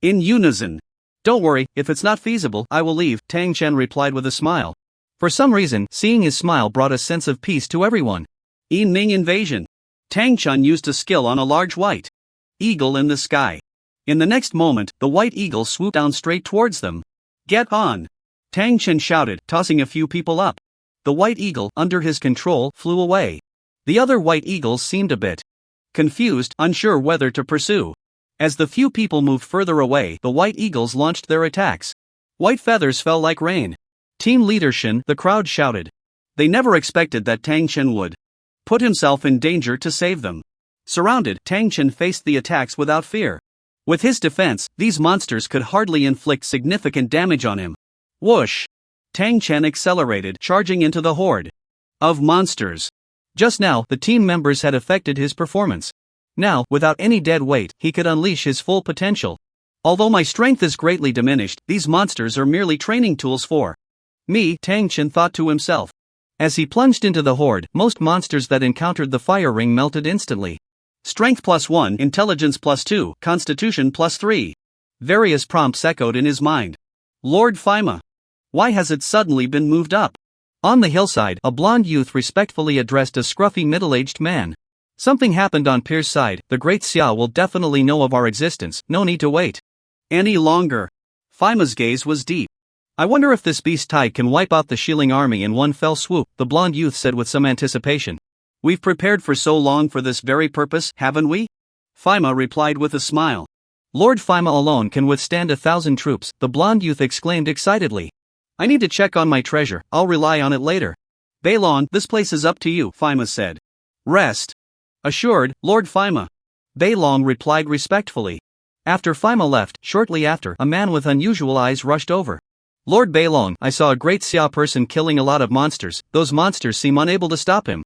in unison. Don't worry, if it's not feasible, I will leave, Tang Chen replied with a smile. For some reason, seeing his smile brought a sense of peace to everyone. Yin Ming invasion. Tang Chen used a skill on a large white eagle in the sky. In the next moment, the white eagle swooped down straight towards them. Get on! Tang Chen shouted, tossing a few people up. The white eagle, under his control, flew away. The other white eagles seemed a bit confused, unsure whether to pursue. As the few people moved further away, the white eagles launched their attacks. White feathers fell like rain. Team leader Shen, the crowd shouted. They never expected that Tang Chen would put himself in danger to save them. Surrounded, Tang Chen faced the attacks without fear. With his defense, these monsters could hardly inflict significant damage on him. Whoosh! Tang Chen accelerated, charging into the horde of monsters. Just now, the team members had affected his performance. Now, without any dead weight, he could unleash his full potential. Although my strength is greatly diminished, these monsters are merely training tools for me, Tang Chen thought to himself. As he plunged into the horde, most monsters that encountered the fire ring melted instantly. Strength +1, intelligence +2, constitution +3. Various prompts echoed in his mind. Lord Fima. Why has it suddenly been moved up? On the hillside, a blonde youth respectfully addressed a scruffy middle-aged man. Something happened on Pier's side, the great Xia will definitely know of our existence, no need to wait any longer. Fima's gaze was deep. I wonder if this beast tide can wipe out the Shilling army in one fell swoop, the blonde youth said with some anticipation. We've prepared for so long for this very purpose, haven't we? Fima replied with a smile. Lord Fima alone can withstand 1,000 troops, the blonde youth exclaimed excitedly. I need to check on my treasure, I'll rely on it later. Beilong, this place is up to you, Fima said. Rest assured, Lord Fima. Beilong replied respectfully. After Fima left, shortly after, a man with unusual eyes rushed over. Lord Beilong, I saw a great Xia person killing a lot of monsters, those monsters seem unable to stop him.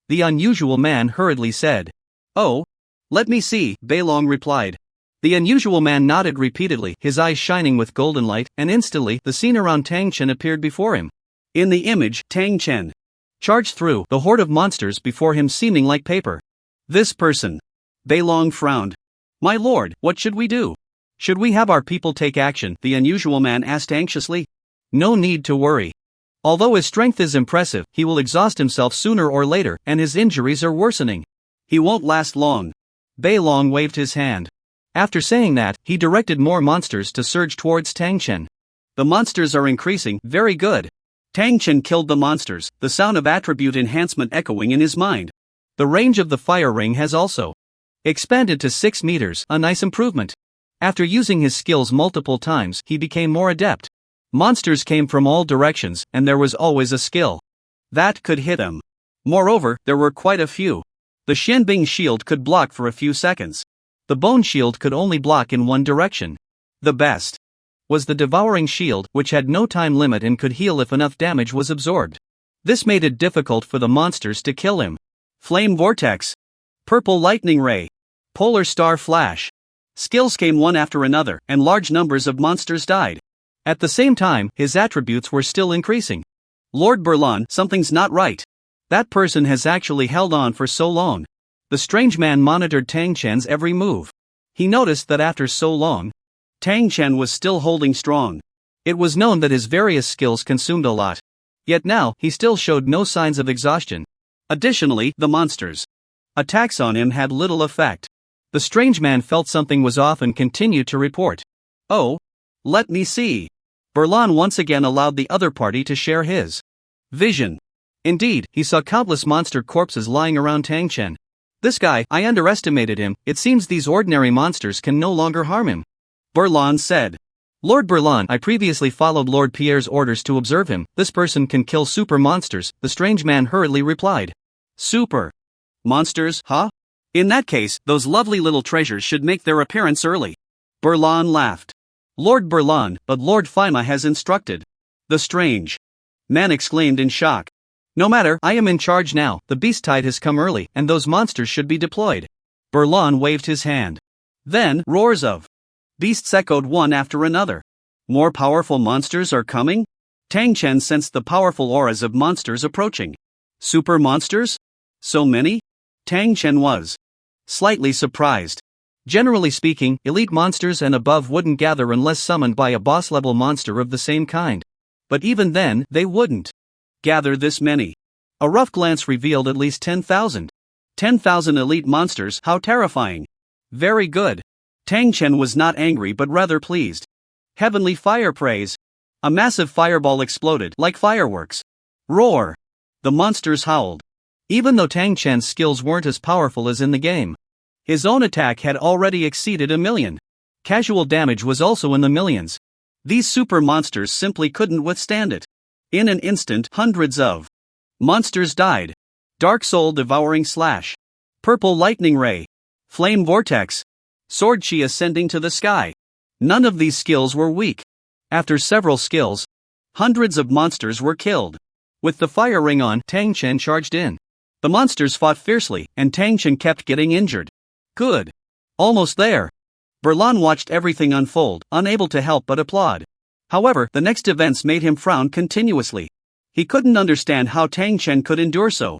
The unusual man hurriedly said. Oh? Let me see, Beilong replied. The unusual man nodded repeatedly, his eyes shining with golden light, and instantly, the scene around Tang Chen appeared before him. In the image, Tang Chen charged through the horde of monsters before him seeming like paper. This person. Beilong frowned. My lord, what should we do? Should we have our people take action? The unusual man asked anxiously. No need to worry. Although his strength is impressive, he will exhaust himself sooner or later, and his injuries are worsening. He won't last long. Beilong waved his hand. After saying that, he directed more monsters to surge towards Tang Chen. The monsters are increasing, very good. Tang Chen killed the monsters, the sound of attribute enhancement echoing in his mind. The range of the fire ring has also expanded to 6 meters, a nice improvement. After using his skills multiple times, he became more adept. Monsters came from all directions, and there was always a skill that could hit him. Moreover, there were quite a few. The Shenbing shield could block for a few seconds. The bone shield could only block in one direction. The best was the devouring shield, which had no time limit and could heal if enough damage was absorbed. This made it difficult for the monsters to kill him. Flame vortex. Purple lightning ray. Polar star flash. Skills came one after another, and large numbers of monsters died. At the same time, his attributes were still increasing. Lord Berlin, something's not right. That person has actually held on for so long. The strange man monitored Tang Chen's every move. He noticed that after so long, Tang Chen was still holding strong. It was known that his various skills consumed a lot. Yet now, he still showed no signs of exhaustion. Additionally, the monsters' attacks on him had little effect. The strange man felt something was off and continued to report. Oh? Let me see. Berlin once again allowed the other party to share his vision. Indeed, he saw countless monster corpses lying around Tang Chen. This guy, I underestimated him, it seems these ordinary monsters can no longer harm him. Berlin said. Lord Berlin, I previously followed Lord Pierre's orders to observe him, this person can kill super monsters, the strange man hurriedly replied. Super monsters, huh? In that case, those lovely little treasures should make their appearance early. Berlin laughed. Lord Berlin, but Lord Fima has instructed. The strange Man exclaimed in shock. No matter, I am in charge now, the beast tide has come early, and those monsters should be deployed. Berlin waved his hand. Then, roars of beasts echoed one after another. More powerful monsters are coming? Tang Chen sensed the powerful auras of monsters approaching. Super monsters? So many? Tang Chen was slightly surprised. Generally speaking, elite monsters and above wouldn't gather unless summoned by a boss-level monster of the same kind. But even then, they wouldn't gather this many. A rough glance revealed at least 10,000. 10,000 elite monsters, how terrifying. Very good. Tang Chen was not angry but rather pleased. Heavenly fire praise. A massive fireball exploded like fireworks. Roar. The monsters howled. Even though Tang Chen's skills weren't as powerful as in the game, his own attack had already exceeded 1,000,000. Casual damage was also in the millions. These super monsters simply couldn't withstand it. In an instant, hundreds of monsters died. Dark Soul Devouring Slash. Purple Lightning Ray. Flame Vortex. Sword Chi ascending to the sky. None of these skills were weak. After several skills, hundreds of monsters were killed. With the fire ring on, Tang Chen charged in. The monsters fought fiercely, and Tang Chen kept getting injured. Good. Almost there. Berlin watched everything unfold, unable to help but applaud. However, the next events made him frown continuously. He couldn't understand how Tang Chen could endure so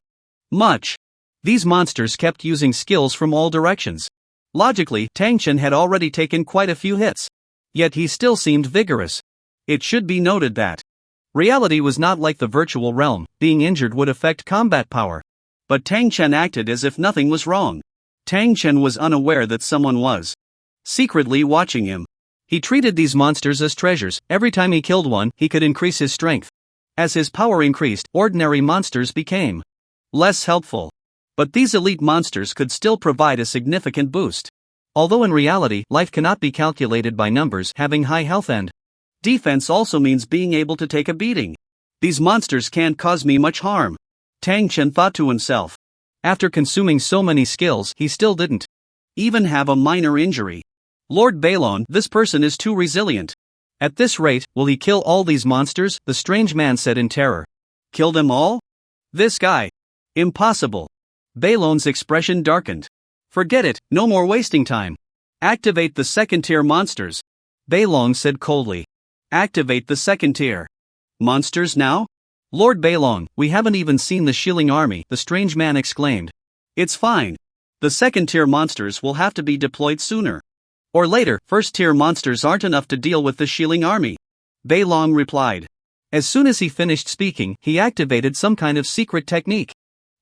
much. These monsters kept using skills from all directions. Logically, Tang Chen had already taken quite a few hits. Yet he still seemed vigorous. It should be noted that reality was not like the virtual realm. Being injured would affect combat power. But Tang Chen acted as if nothing was wrong. Tang Chen was unaware that someone was secretly watching him. He treated these monsters as treasures. Every time he killed one, he could increase his strength. As his power increased, ordinary monsters became less helpful. But these elite monsters could still provide a significant boost. Although in reality, life cannot be calculated by numbers, having high health and defense also means being able to take a beating. These monsters can't cause me much harm, Tang Chen thought to himself. After consuming so many skills, he still didn't even have a minor injury. Lord Balon, this person is too resilient. At this rate, will he kill all these monsters? The strange man said in terror. Kill them all? This guy. Impossible. Balon's expression darkened. Forget it, no more wasting time. Activate the second-tier monsters. Balong said coldly. Activate the second-tier monsters now? Lord Balong, we haven't even seen the Shilling army, the strange man exclaimed. It's fine. The second-tier monsters will have to be deployed sooner or later. First-tier monsters aren't enough to deal with the Shilling army, Balong replied. As soon as he finished speaking, he activated some kind of secret technique.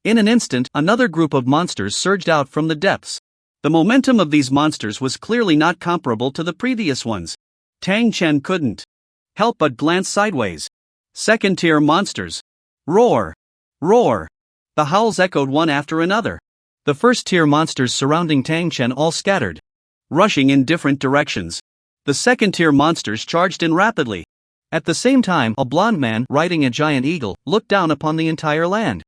In an instant, another group of monsters surged out from the depths. The momentum of these monsters was clearly not comparable to the previous ones. Tang Chen couldn't help but glance sideways. Second-tier monsters. Roar! Roar! The howls echoed one after another. The first-tier monsters surrounding Tang Chen all scattered, rushing in different directions. The second-tier monsters charged in rapidly. At the same time, a blond man, riding a giant eagle, looked down upon the entire land.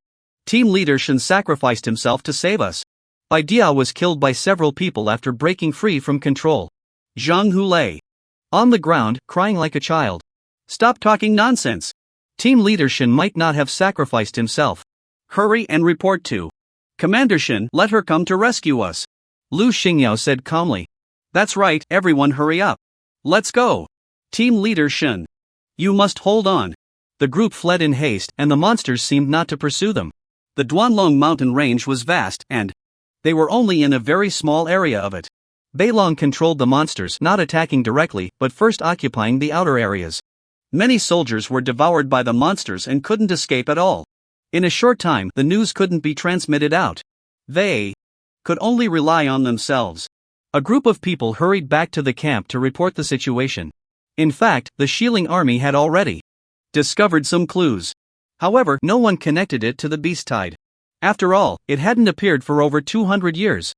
Team leader Shen sacrificed himself to save us. Bai Dia was killed by several people after breaking free from control. Zhang Hu lay on the ground, crying like a child. Stop talking nonsense. Team leader Shen might not have sacrificed himself. Hurry and report to Commander Shen, let her come to rescue us. Lu Xingyao said calmly. That's right, everyone hurry up. Let's go. Team leader Shen. You must hold on. The group fled in haste, and the monsters seemed not to pursue them. The Duanlong mountain range was vast, and they were only in a very small area of it. Beilong controlled the monsters, not attacking directly, but first occupying the outer areas. Many soldiers were devoured by the monsters and couldn't escape at all. In a short time, the news couldn't be transmitted out. They could only rely on themselves. A group of people hurried back to the camp to report the situation. In fact, the Shilling army had already discovered some clues. However, no one connected it to the beast tide. After all, it hadn't appeared for over 200 years.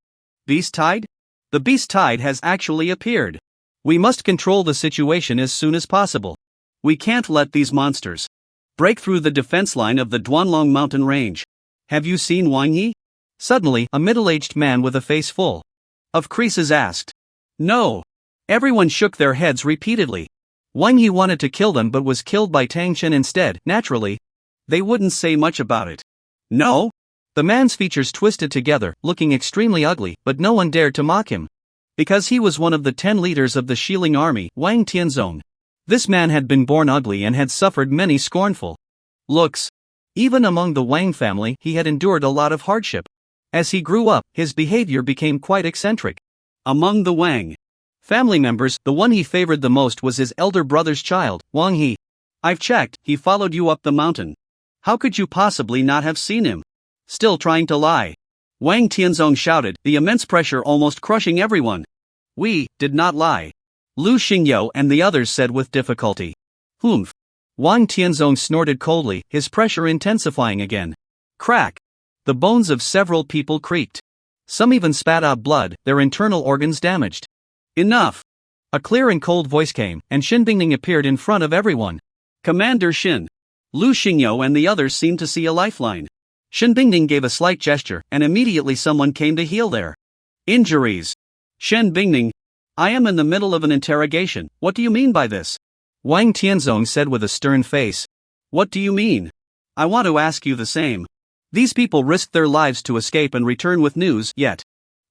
Beast tide? The beast tide has actually appeared. We must control the situation as soon as possible. We can't let these monsters break through the defense line of the Duanlong mountain range. Have you seen Wang Yi? Suddenly, a middle-aged man with a face full of creases asked. No. Everyone shook their heads repeatedly. Wang He wanted to kill them but was killed by Tang Shen instead. Naturally, they wouldn't say much about it. No? The man's features twisted together, looking extremely ugly, but no one dared to mock him. Because he was one of the 10 leaders of the Shilin army, Wang Tianzong. This man had been born ugly and had suffered many scornful looks. Even among the Wang family, he had endured a lot of hardship. As he grew up, his behavior became quite eccentric. Among the Wang family members, the one he favored the most was his elder brother's child, Wang He. I've checked, he followed you up the mountain. How could you possibly not have seen him? Still trying to lie. Wang Tianzong shouted, the immense pressure almost crushing everyone. We did not lie. Lu Xingyou and the others said with difficulty. Humph. Wang Tianzong snorted coldly, his pressure intensifying again. Crack. The bones of several people creaked. Some even spat out blood, their internal organs damaged. Enough. A clear and cold voice came, and Xin Bingning appeared in front of everyone. Commander Xin. Lu Xingyou and the others seemed to see a lifeline. Xin Bingning gave a slight gesture, and immediately someone came to heal their injuries. Shen Bingning. I am in the middle of an interrogation, what do you mean by this? Wang Tianzong said with a stern face. What do you mean? I want to ask you the same. These people risked their lives to escape and return with news, yet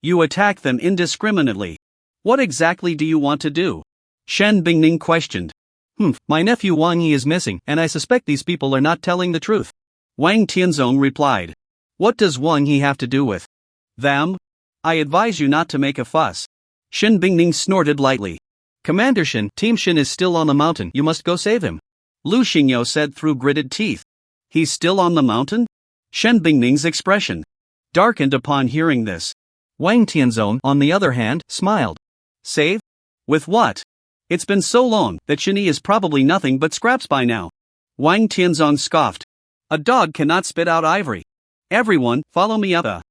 you attack them indiscriminately. What exactly do you want to do? Shen Bingning questioned. My nephew Wang Yi is missing, and I suspect these people are not telling the truth. Wang Tianzong replied. What does Wang Yi have to do with them? I advise you not to make a fuss. Shen Bingning snorted lightly. Commander Shen, Team Shen is still on the mountain, you must go save him. Lu Xingyou said through gritted teeth. He's still on the mountain? Shen Bingning's expression darkened upon hearing this. Wang Tianzong, on the other hand, smiled. Save? With what? It's been so long that Shen Yi is probably nothing but scraps by now. Wang Tianzong scoffed. A dog cannot spit out ivory. Everyone, follow me up the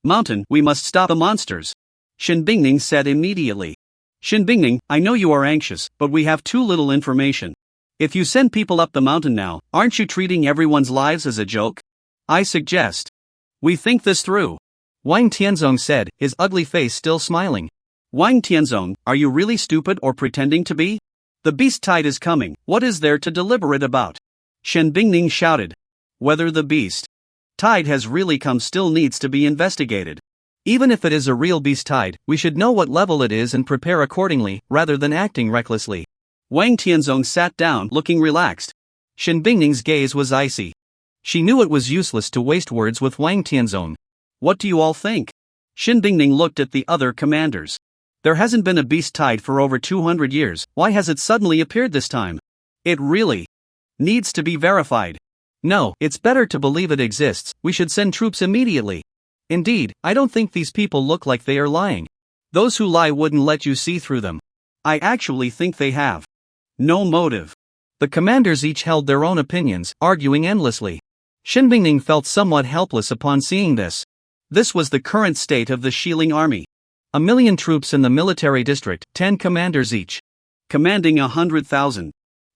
mountain, we must stop the monsters. Shen Bingning said immediately. Shen Bingning, I know you are anxious, but we have too little information. If you send people up the mountain now, aren't you treating everyone's lives as a joke? I suggest we think this through. Wang Tianzong said, his ugly face still smiling. Wang Tianzong, are you really stupid or pretending to be? The beast tide is coming, what is there to deliberate about? Shen Bingning shouted. Whether the beast tide has really come still needs to be investigated. Even if it is a real beast tide, we should know what level it is and prepare accordingly, rather than acting recklessly. Wang Tianzong sat down, looking relaxed. Shen Bingning's gaze was icy. She knew it was useless to waste words with Wang Tianzong. What do you all think? Shen Bingning looked at the other commanders. There hasn't been a beast tide for over 200 years, why has it suddenly appeared this time? It really needs to be verified. No, it's better to believe it exists, we should send troops immediately. Indeed, I don't think these people look like they are lying. Those who lie wouldn't let you see through them. I actually think they have no motive. The commanders each held their own opinions, arguing endlessly. Shen Bingning felt somewhat helpless upon seeing this. This was the current state of the Shilin army. 1 million troops in the military district, 10 commanders each, commanding 100,000.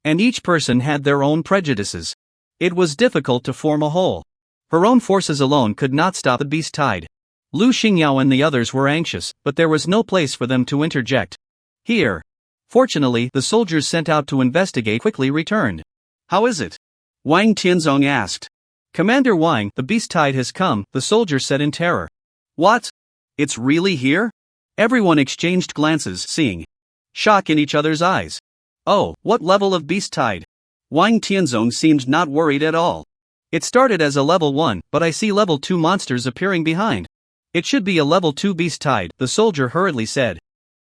And each person had their own prejudices. It was difficult to form a whole. Her own forces alone could not stop the beast tide. Lu Xingyou and the others were anxious, but there was no place for them to interject. Here. Fortunately, the soldiers sent out to investigate quickly returned. How is it? Wang Tianzong asked. Commander Wang, the beast tide has come, the soldier said in terror. What? It's really here? Everyone exchanged glances, seeing shock in each other's eyes. Oh, what level of beast tide? Wang Tianzong seemed not worried at all. It started as a level 1, but I see level 2 monsters appearing behind. It should be a level 2 beast tide, the soldier hurriedly said.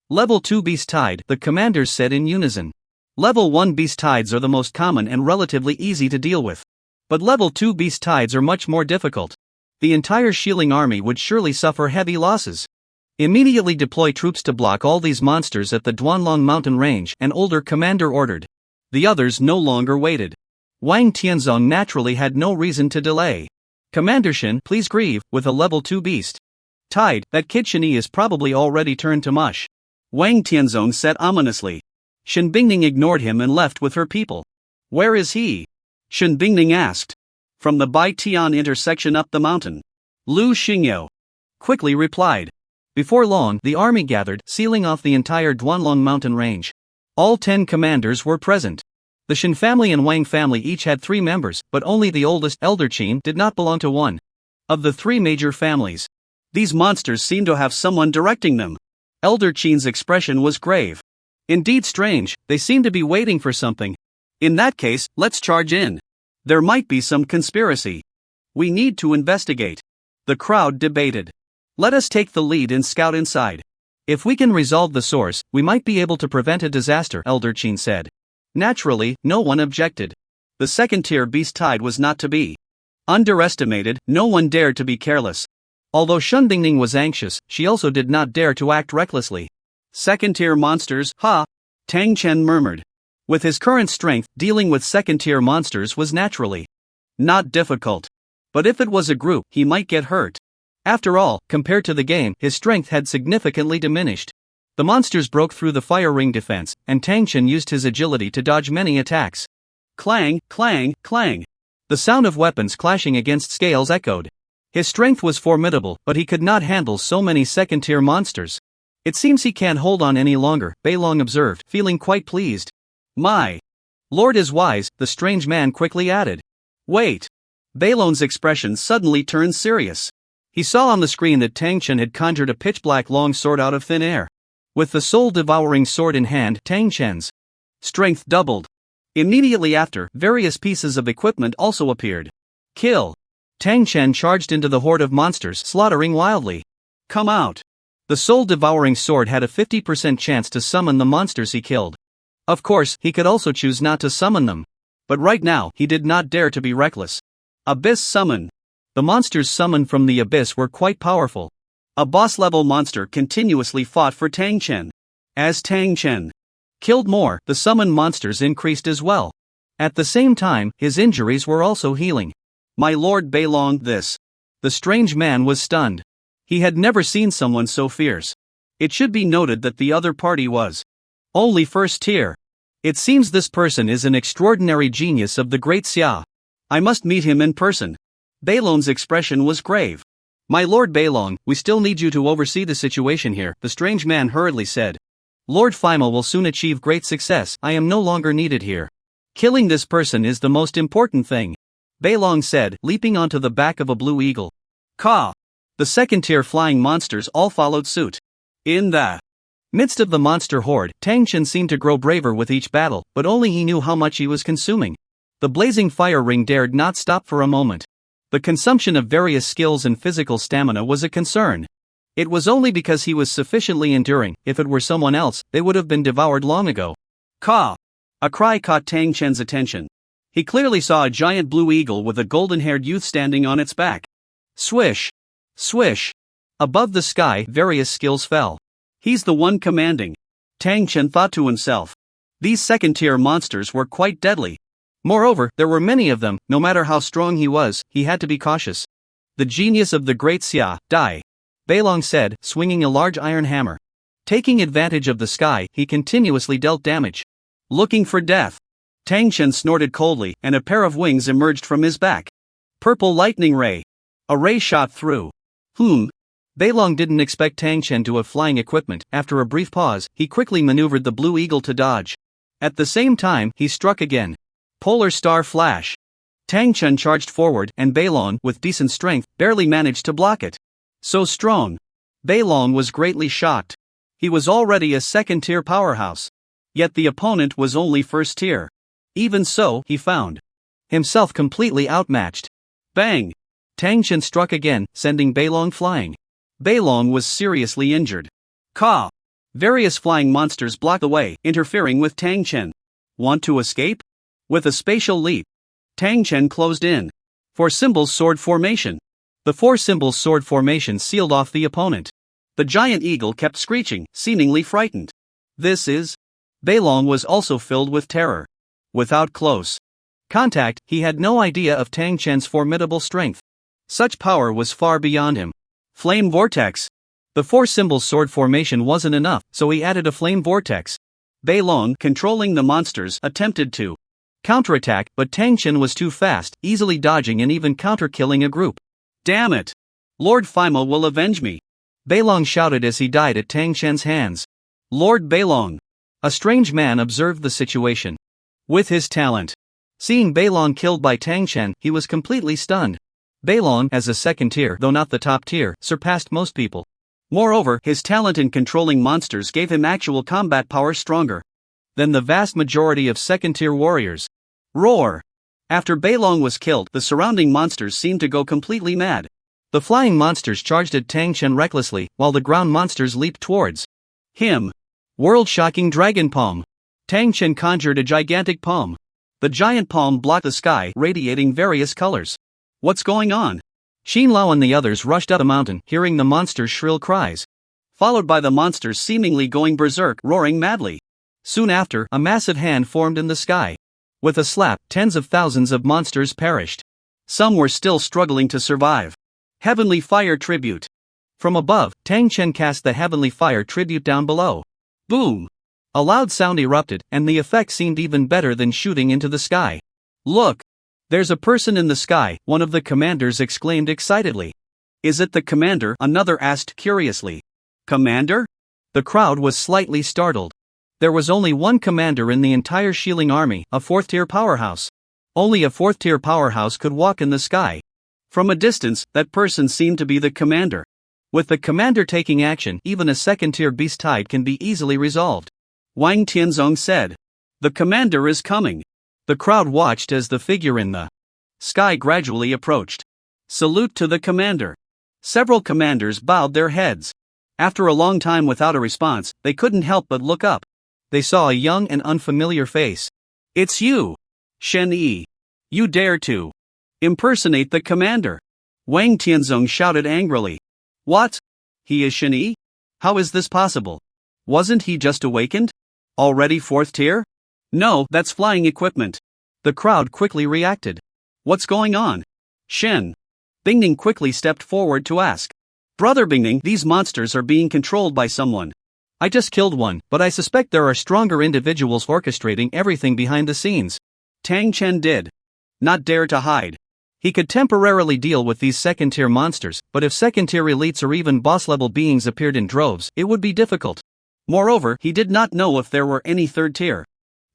Level 2 beast tide, the commanders said in unison. Level 1 beast tides are the most common and relatively easy to deal with. But level 2 beast tides are much more difficult. The entire Shilin army would surely suffer heavy losses. Immediately deploy troops to block all these monsters at the Duanlong mountain range, an older commander ordered. The others no longer waited. Wang Tianzong naturally had no reason to delay. Commander Shen, please grieve, with a level 2 beast tide, that kid Shen Yi is probably already turned to mush. Wang Tianzong said ominously. Shen Bingning ignored him and left with her people. Where is he? Shen Bingning asked. From the Bai Tian intersection up the mountain. Lu Xingyou quickly replied. Before long, the army gathered, sealing off the entire Duanlong mountain range. All 10 commanders were present. The Shin family and Wang family each had 3 members, but only the oldest, Elder Qin, did not belong to one of the 3 major families. These monsters seemed to have someone directing them. Elder Qin's expression was grave. Indeed strange, they seemed to be waiting for something. In that case, let's charge in. There might be some conspiracy. We need to investigate. The crowd debated. Let us take the lead and scout inside. If we can resolve the source, we might be able to prevent a disaster, Elder Qin said. Naturally, no one objected. The second-tier beast tide was not to be underestimated, no one dared to be careless. Although Shun Dingning was anxious, she also did not dare to act recklessly. Second-tier monsters, ha! Tang Chen murmured. With his current strength, dealing with second-tier monsters was naturally not difficult. But if it was a group, he might get hurt. After all, compared to the game, his strength had significantly diminished. The monsters broke through the fire ring defense, and Tang Chen used his agility to dodge many attacks. Clang, clang, clang. The sound of weapons clashing against scales echoed. His strength was formidable, but he could not handle so many second-tier monsters. It seems he can't hold on any longer, Beilong observed, feeling quite pleased. My lord is wise, the strange man quickly added. Wait. Beilong's expression suddenly turned serious. He saw on the screen that Tang Chen had conjured a pitch-black long sword out of thin air. With the soul-devouring sword in hand, Tang Chen's strength doubled. Immediately after, various pieces of equipment also appeared. Kill! Tang Chen charged into the horde of monsters, slaughtering wildly. Come out! The soul-devouring sword had a 50% chance to summon the monsters he killed. Of course, he could also choose not to summon them. But right now, he did not dare to be reckless. Abyss summon. The monsters summoned from the abyss were quite powerful. A boss-level monster continuously fought for Tang Chen. As Tang Chen killed more, the summoned monsters increased as well. At the same time, his injuries were also healing. My lord Beilong, this. The strange man was stunned. He had never seen someone so fierce. It should be noted that the other party was only first tier. It seems this person is an extraordinary genius of the Great Xia. I must meet him in person. Beilong's expression was grave. My lord Beilong, we still need you to oversee the situation here, the strange man hurriedly said. Lord Fima will soon achieve great success, I am no longer needed here. Killing this person is the most important thing. Beilong said, leaping onto the back of a blue eagle. Ka! The second-tier flying monsters all followed suit. In the midst of the monster horde, Tang Chen seemed to grow braver with each battle, but only he knew how much he was consuming. The blazing fire ring dared not stop for a moment. The consumption of various skills and physical stamina was a concern. It was only because he was sufficiently enduring. If it were someone else, they would have been devoured long ago. Ka! A cry caught Tang Chen's attention. He clearly saw a giant blue eagle with a golden-haired youth standing on its back. Swish! Swish! Above the sky, various skills fell. He's the one commanding. Tang Chen thought to himself. These second-tier monsters were quite deadly. Moreover, there were many of them. No matter how strong he was, he had to be cautious. The genius of the Great Xia, die. Beilong said, swinging a large iron hammer. Taking advantage of the sky, he continuously dealt damage. Looking for death. Tang Chen snorted coldly, and a pair of wings emerged from his back. Purple lightning ray. A ray shot through. Beilong didn't expect Tang Chen to have flying equipment. After a brief pause, he quickly maneuvered the blue eagle to dodge. At the same time, he struck again. Polar star flash. Tang Chen charged forward, and Beilong, with decent strength, barely managed to block it. So strong. Beilong was greatly shocked. He was already a second-tier powerhouse. Yet the opponent was only first tier. Even so, he found himself completely outmatched. Bang! Tang Chen struck again, sending Beilong flying. Beilong was seriously injured. Ka! Various flying monsters blocked the way, interfering with Tang Chen. Want to escape? With a spatial leap, Tang Chen closed in. 4 symbols sword formation. The 4 symbols sword formation sealed off the opponent. The giant eagle kept screeching, seemingly frightened. This is... Beilong was also filled with terror. Without close contact, he had no idea of Tang Chen's formidable strength. Such power was far beyond him. Flame vortex. The 4 symbols sword formation wasn't enough, so he added a flame vortex. Beilong, controlling the monsters, attempted to counterattack, but Tang Chen was too fast, easily dodging and even counter-killing a group. Damn it! Lord Fima will avenge me! Beilong shouted as he died at Tang Chen's hands. Lord Beilong! A strange man observed the situation. With his talent. Seeing Beilong killed by Tang Chen, he was completely stunned. Beilong, as a second tier though not the top tier, surpassed most people. Moreover, his talent in controlling monsters gave him actual combat power stronger than the vast majority of second-tier warriors. Roar! After Beilong was killed, the surrounding monsters seemed to go completely mad. The flying monsters charged at Tang Chen recklessly, while the ground monsters leaped towards him. World-shocking dragon palm. Tang Chen conjured a gigantic palm. The giant palm blocked the sky, radiating various colors. What's going on? Xin Lao and the others rushed up the mountain, hearing the monsters' shrill cries, followed by the monsters seemingly going berserk, roaring madly. Soon after, a massive hand formed in the sky. With a slap, tens of thousands of monsters perished. Some were still struggling to survive. Heavenly Fire Tribute. From above, Tang Chen cast the Heavenly Fire Tribute down below. Boom! A loud sound erupted, and the effect seemed even better than shooting into the sky. Look! There's a person in the sky, one of the commanders exclaimed excitedly. Is it the commander? Another asked curiously. Commander? The crowd was slightly startled. There was only one commander in the entire Shilling army, a fourth-tier powerhouse. Only a fourth-tier powerhouse could walk in the sky. From a distance, that person seemed to be the commander. With the commander taking action, even a second-tier beast tide can be easily resolved. Wang Tianzong said. The commander is coming. The crowd watched as the figure in the sky gradually approached. Salute to the commander. Several commanders bowed their heads. After a long time without a response, they couldn't help but look up. They saw a young and unfamiliar face. It's you! Shen Yi. You dare to impersonate the commander! Wang Tianzong shouted angrily. What? He is Shen Yi? How is this possible? Wasn't he just awakened? Already fourth tier? No, that's flying equipment. The crowd quickly reacted. What's going on? Shen Bingning quickly stepped forward to ask. Brother Bingning, these monsters are being controlled by someone. I just killed one, but I suspect there are stronger individuals orchestrating everything behind the scenes. Tang Chen did not dare to hide. He could temporarily deal with these second-tier monsters, but if second-tier elites or even boss-level beings appeared in droves, it would be difficult. Moreover, he did not know if there were any third-tier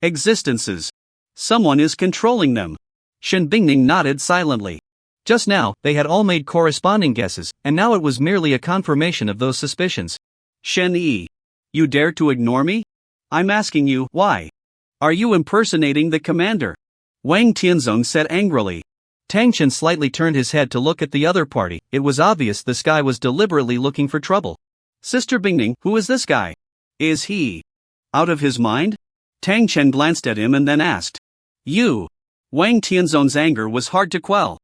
existences. Someone is controlling them. Shen Bingning nodded silently. Just now, they had all made corresponding guesses, and now it was merely a confirmation of those suspicions. Shen Yi. You dare to ignore me? I'm asking you, why? Are you impersonating the commander? Wang Tianzong said angrily. Tang Chen slightly turned his head to look at the other party. It was obvious this guy was deliberately looking for trouble. Sister Bingning, who is this guy? Is he out of his mind? Tang Chen glanced at him and then asked. You. Wang Tianzong's anger was hard to quell.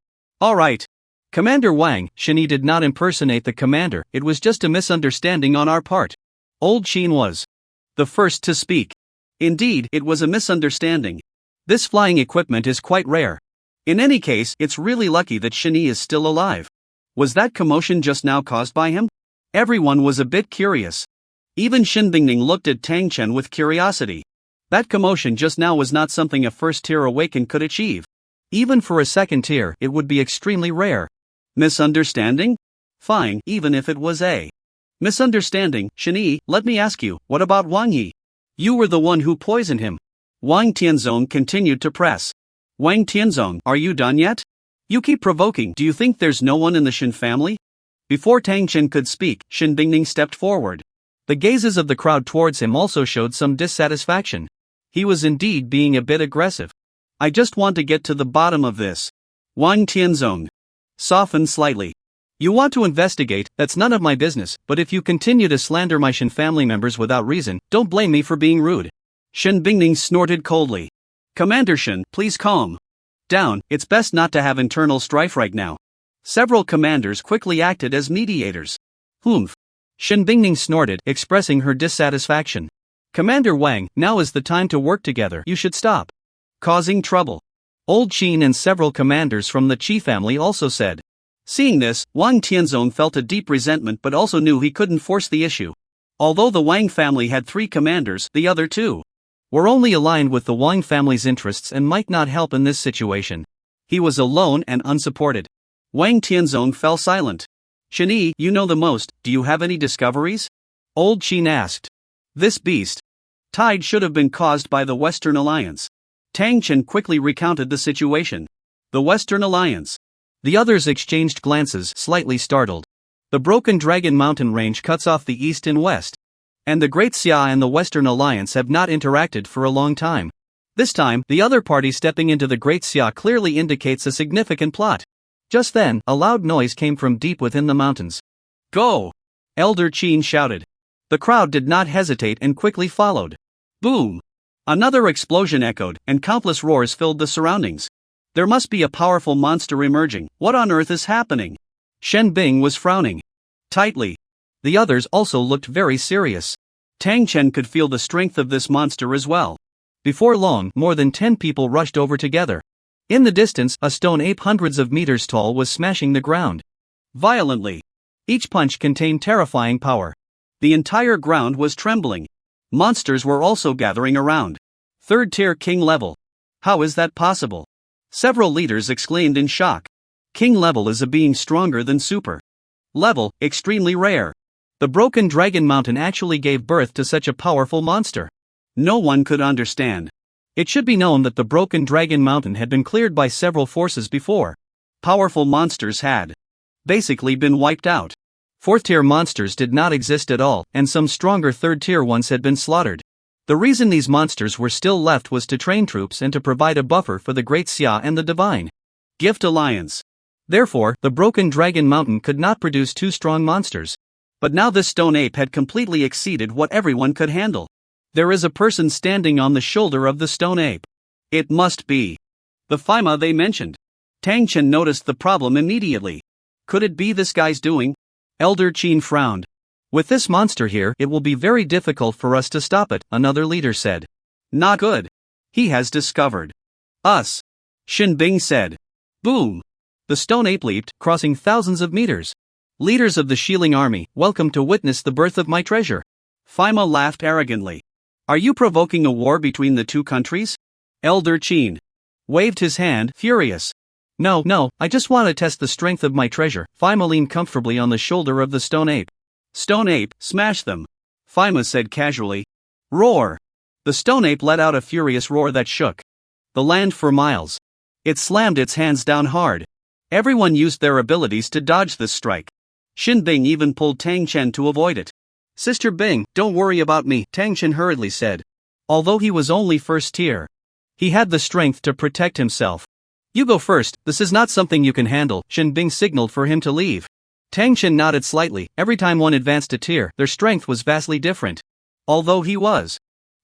Alright. Commander Wang, Shen Yi did not impersonate the commander, it was just a misunderstanding on our part. Old Qin was the first to speak. Indeed, it was a misunderstanding. This flying equipment is quite rare. In any case, it's really lucky that Shen Yi is still alive. Was that commotion just now caused by him? Everyone was a bit curious. Even Shen Bingning looked at Tang Chen with curiosity. That commotion just now was not something a first-tier awakened could achieve. Even for a second tier, it would be extremely rare. Misunderstanding? Fine, even if it was a misunderstanding. Shen Yi, let me ask you, what about Wang Yi? You were the one who poisoned him. Wang Tianzong continued to press. Wang Tianzong, are you done yet? You keep provoking. Do you think there's no one in the Shen family? Before Tang Chen could speak, Shen Bingning stepped forward. The gazes of the crowd towards him also showed some dissatisfaction. He was indeed being a bit aggressive. I just want to get to the bottom of this. Wang Tianzong softened slightly. You want to investigate, that's none of my business, but if you continue to slander my Shen family members without reason, don't blame me for being rude. Shen Bingning snorted coldly. Commander Shen, please calm down, it's best not to have internal strife right now. Several commanders quickly acted as mediators. Humph. Shen Bingning snorted, expressing her dissatisfaction. Commander Wang, now is the time to work together. You should stop causing trouble. Old Qin and several commanders from the Qi family also said. Seeing this, Wang Tianzong felt a deep resentment but also knew he couldn't force the issue. Although the Wang family had 3 commanders, the other 2 were only aligned with the Wang family's interests and might not help in this situation. He was alone and unsupported. Wang Tianzong fell silent. Shen Yi, you know the most, do you have any discoveries? Old Qin asked. This beast Tide should have been caused by the Western Alliance. Tang Chen quickly recounted the situation. The Western Alliance. The others exchanged glances, slightly startled. The Broken Dragon mountain range cuts off the east and west. And the Great Xia and the Western Alliance have not interacted for a long time. This time, the other party stepping into the Great Xia clearly indicates a significant plot. Just then, a loud noise came from deep within the mountains. Go! Elder Qin shouted. The crowd did not hesitate and quickly followed. Boom! Another explosion echoed, and countless roars filled the surroundings. There must be a powerful monster emerging. What on earth is happening? Shen Bing was frowning tightly. The others also looked very serious. Tang Chen could feel the strength of this monster as well. Before long, more than 10 people rushed over together. In the distance, a stone ape hundreds of meters tall was smashing the ground violently. Each punch contained terrifying power. The entire ground was trembling. Monsters were also gathering around. Third-tier king level. How is that possible? Several leaders exclaimed in shock. King level is a being stronger than super level, extremely rare. The Broken Dragon Mountain actually gave birth to such a powerful monster. No one could understand. It should be known that the Broken Dragon Mountain had been cleared by several forces before. Powerful monsters had basically been wiped out. Fourth-tier monsters did not exist at all, and some stronger third-tier ones had been slaughtered. The reason these monsters were still left was to train troops and to provide a buffer for the Great Xia and the Divine Gift Alliance. Therefore, the Broken Dragon Mountain could not produce two strong monsters. But now this stone ape had completely exceeded what everyone could handle. There is a person standing on the shoulder of the stone ape. It must be the Faima they mentioned. Tang Chen noticed the problem immediately. Could it be this guy's doing? Elder Qin frowned. With this monster here, it will be very difficult for us to stop it, another leader said. Not good. He has discovered us, Shin Bing said. Boom! The stone ape leaped, crossing thousands of meters. Leaders of the Shieling army, welcome to witness the birth of my treasure. Faima laughed arrogantly. Are you provoking a war between the two countries? Elder Qin waved his hand, furious. No, I just want to test the strength of my treasure. Faima leaned comfortably on the shoulder of the stone ape. Stone ape, smash them. Faima said casually. Roar! The stone ape let out a furious roar that shook the land for miles. It slammed its hands down hard. Everyone used their abilities to dodge this strike. Shin Bing even pulled Tang Chen to avoid it. Sister Bing, don't worry about me, Tang Chen hurriedly said. Although he was only first tier, he had the strength to protect himself. You go first, this is not something you can handle, Shin Bing signaled for him to leave. Tang Chen nodded slightly. Every time one advanced a tier, their strength was vastly different. Although he was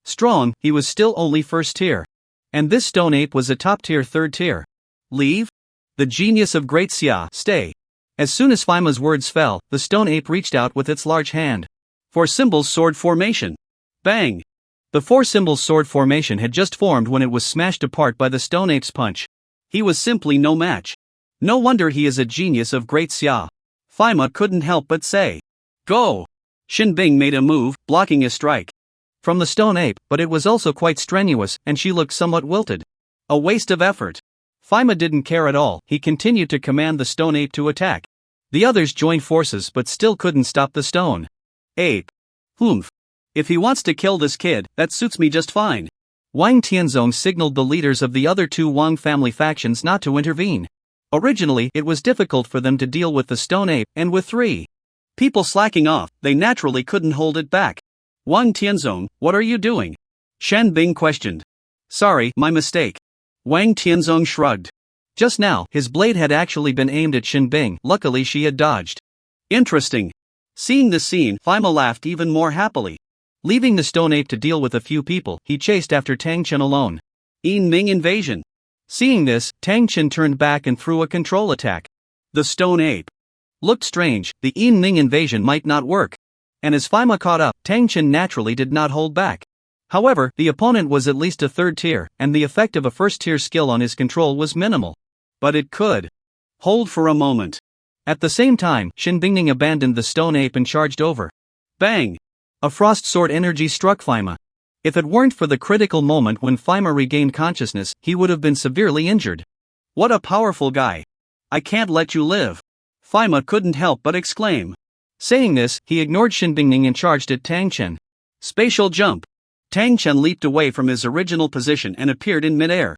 strong, he was still only first tier. And this stone ape was a top tier third tier. Leave? The genius of Great Xia, stay. As soon as Faima's words fell, the stone ape reached out with its large hand. Four symbols sword formation. Bang! The four symbols sword formation had just formed when it was smashed apart by the stone ape's punch. He was simply no match. No wonder he is a genius of Great Xia. Faima couldn't help but say. Go! Shin Bing made a move, blocking a strike from the stone ape, but it was also quite strenuous, and she looked somewhat wilted. A waste of effort. Faima didn't care at all. He continued to command the stone ape to attack. The others joined forces but still couldn't stop the stone ape. Humph. If he wants to kill this kid, that suits me just fine. Wang Tianzong signaled the leaders of the other two Wang family factions not to intervene. Originally, it was difficult for them to deal with the stone ape, and with 3 people slacking off, they naturally couldn't hold it back. Wang Tianzong, what are you doing? Shen Bing questioned. Sorry, my mistake. Wang Tianzong shrugged. Just now, his blade had actually been aimed at Shin Bing. Luckily she had dodged. Interesting. Seeing the scene, Faima laughed even more happily. Leaving the stone ape to deal with a few people, he chased after Tang Chen alone. Yin Ming invasion. Seeing this, Tang Chen turned back and threw a control attack. The stone ape looked strange. The Yin Ming invasion might not work. And as Faima caught up, Tang Chen naturally did not hold back. However, the opponent was at least a third tier, and the effect of a first tier skill on his control was minimal. But it could hold for a moment. At the same time, Shin Bingning abandoned the stone ape and charged over. Bang! A frost sword energy struck Faima. If it weren't for the critical moment when Faima regained consciousness, he would have been severely injured. What a powerful guy. I can't let you live. Faima couldn't help but exclaim. Saying this, he ignored Shin Bingning and charged at Tang Chen. Spatial jump. Tang Chen leaped away from his original position and appeared in midair.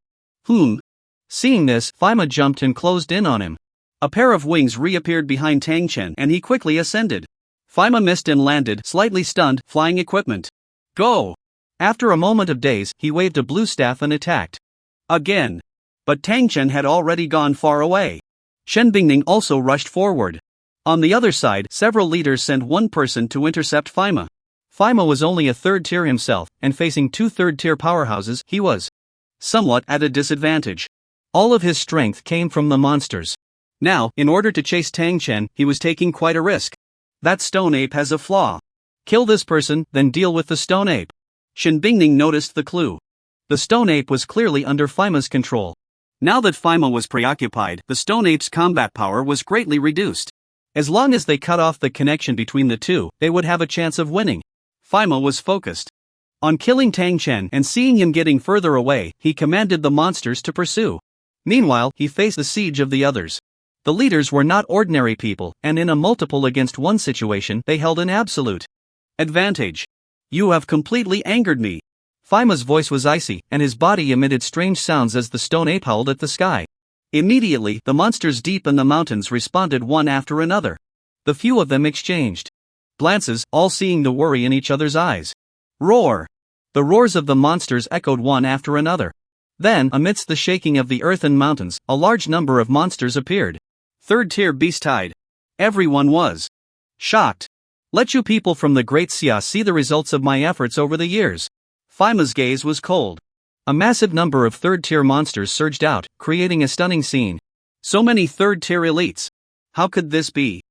Seeing this, Faima jumped and closed in on him. A pair of wings reappeared behind Tang Chen and he quickly ascended. Faima missed and landed, slightly stunned, flying equipment. Go! After a moment of daze, he waved a blue staff and attacked. Again. But Tang Chen had already gone far away. Shen Bingning also rushed forward. On the other side, several leaders sent one person to intercept Faima. Faima was only a third tier himself, and facing two third tier powerhouses, he was somewhat at a disadvantage. All of his strength came from the monsters. Now, in order to chase Tang Chen, he was taking quite a risk. That stone ape has a flaw. Kill this person, then deal with the stone ape. Shen Bingning noticed the clue. The stone ape was clearly under Faima's control. Now that Faima was preoccupied, the stone ape's combat power was greatly reduced. As long as they cut off the connection between the two, they would have a chance of winning. Faima was focused on killing Tang Chen, and seeing him getting further away, he commanded the monsters to pursue. Meanwhile, he faced the siege of the others. The leaders were not ordinary people, and in a multiple against one situation, they held an absolute advantage. You have completely angered me. Faima's voice was icy, and his body emitted strange sounds as the stone ape howled at the sky. Immediately, the monsters deep in the mountains responded one after another. The few of them exchanged glances, all seeing the worry in each other's eyes. Roar! The roars of the monsters echoed one after another. Then, amidst the shaking of the earth and mountains, a large number of monsters appeared. Third-tier beast tide. Everyone was shocked. Let you people from the Great Xia see the results of my efforts over the years. Faima's gaze was cold. A massive number of third-tier monsters surged out, creating a stunning scene. So many third-tier elites. How could this be?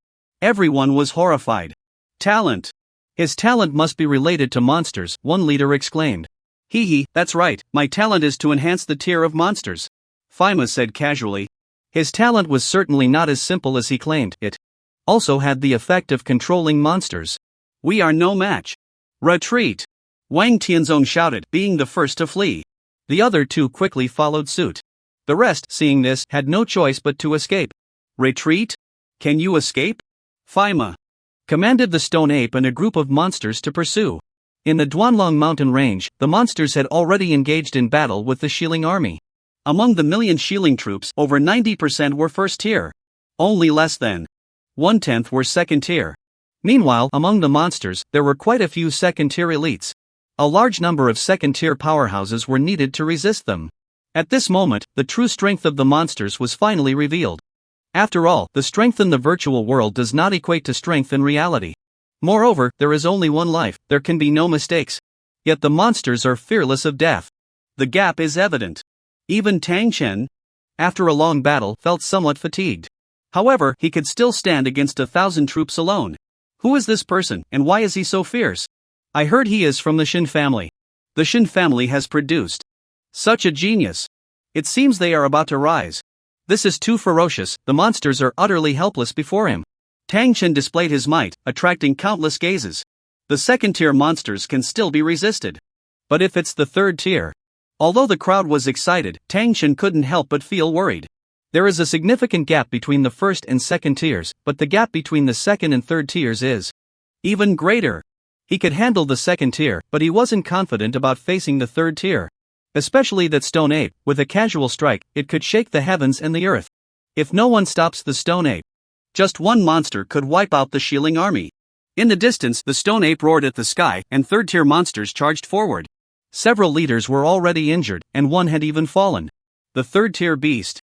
Everyone was horrified. Talent. His talent must be related to monsters, one leader exclaimed. Hee, that's right, my talent is to enhance the tier of monsters. Faima said casually. His talent was certainly not as simple as he claimed. It also had the effect of controlling monsters. We are no match. Retreat! Wang Tianzong shouted, being the first to flee. The other two quickly followed suit. The rest, seeing this, had no choice but to escape. Retreat? Can you escape? Faima commanded the stone ape and a group of monsters to pursue. In the Duanlong mountain range, the monsters had already engaged in battle with the Shilling army. Among the million Shilling troops, over 90% were first tier. Only less than 1/10 were second tier. Meanwhile, among the monsters, there were quite a few second tier elites. A large number of second tier powerhouses were needed to resist them. At this moment, the true strength of the monsters was finally revealed. After all, the strength in the virtual world does not equate to strength in reality. Moreover, there is only one life, there can be no mistakes. Yet the monsters are fearless of death. The gap is evident. Even Tang Chen, after a long battle, felt somewhat fatigued. However, he could still stand against 1,000 troops alone. Who is this person, and why is he so fierce? I heard he is from the Shin family. The Shin family has produced such a genius. It seems they are about to rise. This is too ferocious, the monsters are utterly helpless before him. Tang Chen displayed his might, attracting countless gazes. The second-tier monsters can still be resisted. But if it's the third tier? Although the crowd was excited, Tang Chen couldn't help but feel worried. There is a significant gap between the first and second tiers, but the gap between the second and third tiers is even greater. He could handle the second tier, but he wasn't confident about facing the third tier. Especially that stone ape, with a casual strike, it could shake the heavens and the earth. If no one stops the stone ape, just one monster could wipe out the Shilling army. In the distance, the stone ape roared at the sky, and third-tier monsters charged forward. Several leaders were already injured, and one had even fallen. The third-tier beast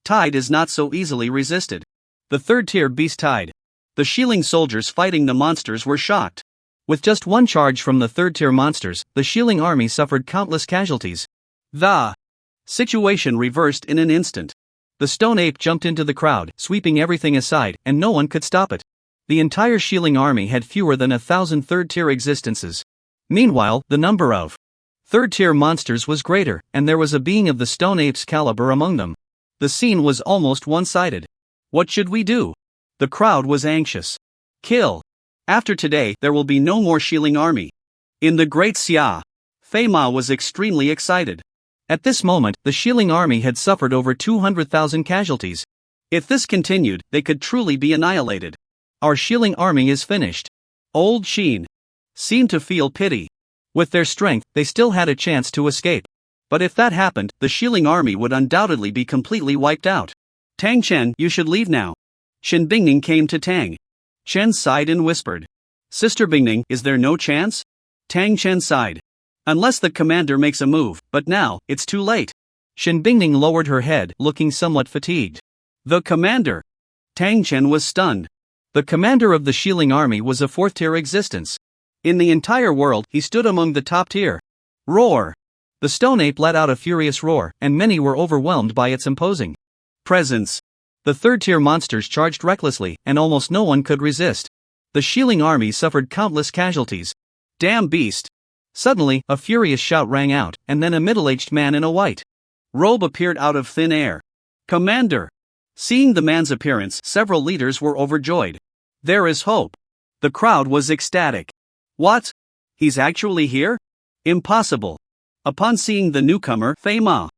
tide is not so easily resisted. The third-tier beast tide. The Shilling soldiers fighting the monsters were shocked. With just one charge from the third-tier monsters, the Shilling army suffered countless casualties. The situation reversed in an instant. The stone ape jumped into the crowd, sweeping everything aside, and no one could stop it. The entire Shilling army had fewer than 1,000 third-tier existences. Meanwhile, the number of third-tier monsters was greater, and there was a being of the stone ape's caliber among them. The scene was almost one-sided. What should we do? The crowd was anxious. Kill. After today, there will be no more Shilling army. In the Great Xia, Fei Ma was extremely excited. At this moment, the Shilling army had suffered over 200,000 casualties. If this continued, they could truly be annihilated. Our Shilling army is finished. Old Sheen seemed to feel pity. With their strength, they still had a chance to escape. But if that happened, the Shilling army would undoubtedly be completely wiped out. Tang Chen, you should leave now. Shin Bingning came to Tang. Chen sighed and whispered. Sister Bingning, is there no chance? Tang Chen sighed. Unless the commander makes a move, but now, it's too late. Shin Bingning lowered her head, looking somewhat fatigued. The commander? Tang Chen was stunned. The commander of the Shilling army was a fourth-tier existence. In the entire world, he stood among the top tier. Roar! The stone ape let out a furious roar, and many were overwhelmed by its imposing presence. The third-tier monsters charged recklessly, and almost no one could resist. The Shilling army suffered countless casualties. Damn beast! Suddenly, a furious shout rang out, and then a middle-aged man in a white robe appeared out of thin air. Commander! Seeing the man's appearance, several leaders were overjoyed. There is hope. The crowd was ecstatic. What? He's actually here? Impossible. Upon seeing the newcomer, Fei Ma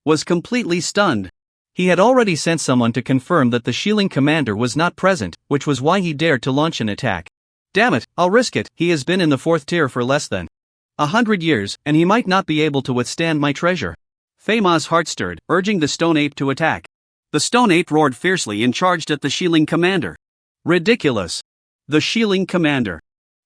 was completely stunned. He had already sent someone to confirm that the Shilling commander was not present, which was why he dared to launch an attack. Damn it, I'll risk it, he has been in the fourth tier for less than 100 years, and he might not be able to withstand my treasure. Fei Ma's heart stirred, urging the stone ape to attack. The stone ape roared fiercely and charged at the Shilling commander. Ridiculous. The Shilling commander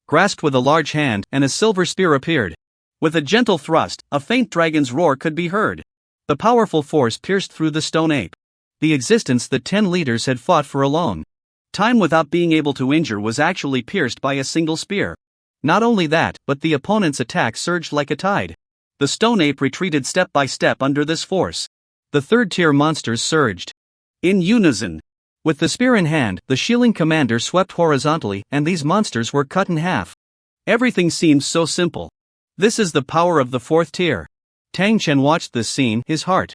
grasped with a large hand, and a silver spear appeared. With a gentle thrust, a faint dragon's roar could be heard. The powerful force pierced through the stone ape. The existence that 10 leaders had fought for alone time without being able to injure was actually pierced by a single spear. Not only that, but the opponent's attack surged like a tide. The stone ape retreated step by step under this force. The third-tier monsters surged in unison. With the spear in hand, the Shilling commander swept horizontally, and these monsters were cut in half. Everything seemed so simple. This is the power of the fourth tier. Tang Chen watched this scene, his heart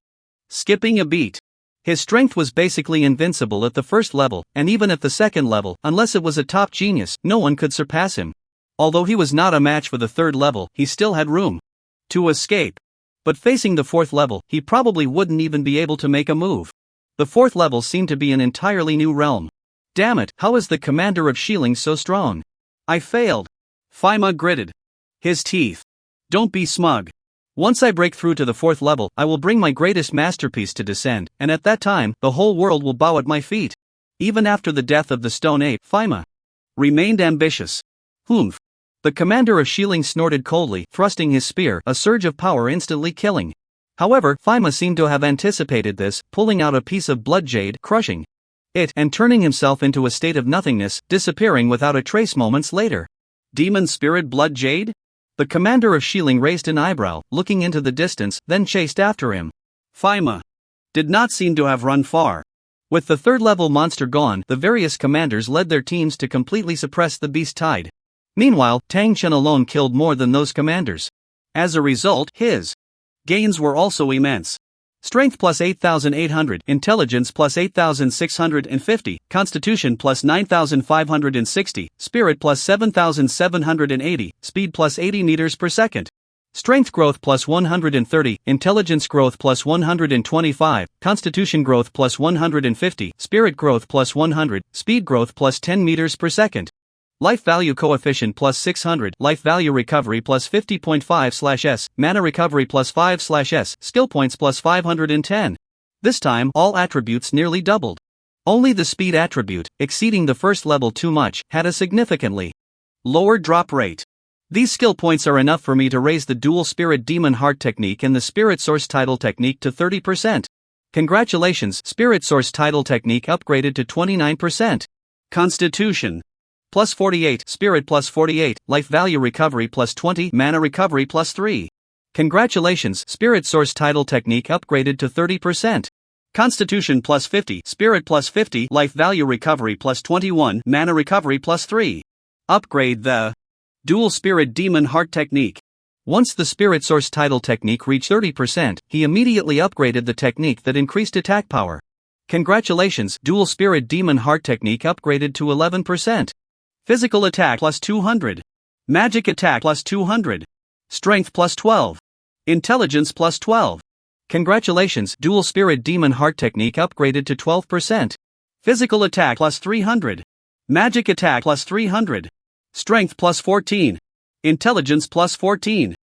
skipping a beat. His strength was basically invincible at the first level, and even at the second level, unless it was a top genius, no one could surpass him. Although he was not a match for the third level, he still had room to escape. But facing the fourth level, he probably wouldn't even be able to make a move. The fourth level seemed to be an entirely new realm. Damn it, how is the commander of Shilling so strong? I failed. Fei Ma gritted his teeth. Don't be smug. Once I break through to the fourth level, I will bring my greatest masterpiece to descend, and at that time, the whole world will bow at my feet. Even after the death of the stone ape, Fei Ma remained ambitious. Humph. The commander of Shilling snorted coldly, thrusting his spear, a surge of power instantly killing. However, Fei Ma seemed to have anticipated this, pulling out a piece of blood jade, crushing it, and turning himself into a state of nothingness, disappearing without a trace moments later. Demon spirit blood jade? The commander of Shilling raised an eyebrow, looking into the distance, then chased after him. Fei Ma did not seem to have run far. With the third-level monster gone, the various commanders led their teams to completely suppress the beast tide. Meanwhile, Tang Chen alone killed more than those commanders. As a result, his gains were also immense. Strength plus 8,800, Intelligence plus 8,650, Constitution plus 9,560, Spirit plus 7,780, Speed plus 80 meters per second. Strength growth plus 130, Intelligence growth plus 125, Constitution growth plus 150, Spirit growth plus 100, Speed growth plus 10 meters per second. Life value coefficient plus 600, life value recovery plus 50.5/s, mana recovery plus 5/s, skill points plus 510. This time, all attributes nearly doubled. Only the speed attribute, exceeding the first level too much, had a significantly lower drop rate. These skill points are enough for me to raise the dual spirit demon heart technique and the spirit source title technique to 30%. Congratulations, spirit source title technique upgraded to 29%. Constitution plus 48, Spirit plus 48, Life Value Recovery plus 20, Mana Recovery plus 3. Congratulations, Spirit Source Title Technique upgraded to 30%. Constitution plus 50, Spirit plus 50, Life Value Recovery plus 21, Mana Recovery plus 3. Upgrade the Dual Spirit Demon Heart Technique. Once the Spirit Source Title Technique reached 30%, he immediately upgraded the technique that increased attack power. Congratulations, Dual Spirit Demon Heart Technique upgraded to 11%. Physical attack plus 200. Magic attack plus 200. Strength plus 12. Intelligence plus 12. Congratulations, Dual Spirit Demon Heart Technique upgraded to 12%. Physical attack plus 300. Magic attack plus 300. Strength plus 14. Intelligence plus 14.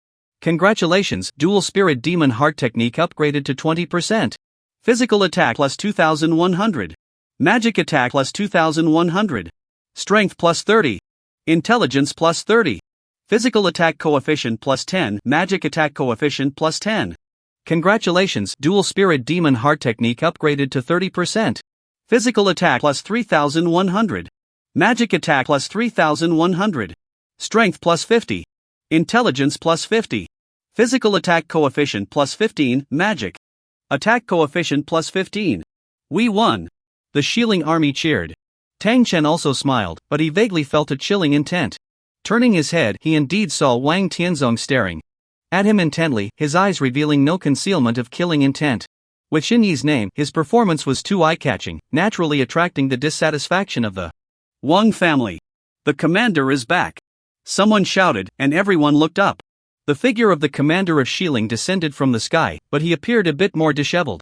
Congratulations, Dual Spirit Demon Heart Technique upgraded to 20%. Physical attack plus 2100. Magic attack plus 2100. Strength plus 30. Intelligence plus 30. Physical attack coefficient plus 10. Magic attack coefficient plus 10. Congratulations, Dual Spirit Demon Heart Technique upgraded to 30%. Physical attack plus 3100. Magic attack plus 3100. Strength plus 50. Intelligence plus 50. Physical attack coefficient plus 15. Magic attack coefficient plus 15. We won. The Shieling army cheered. Tang Chen also smiled, but he vaguely felt a chilling intent. Turning his head, he indeed saw Wang Tianzong staring at him intently, his eyes revealing no concealment of killing intent. With Xin Yi's name, his performance was too eye-catching, naturally attracting the dissatisfaction of the Wang family. The commander is back. Someone shouted, and everyone looked up. The figure of the commander of Shieling descended from the sky, but he appeared a bit more disheveled.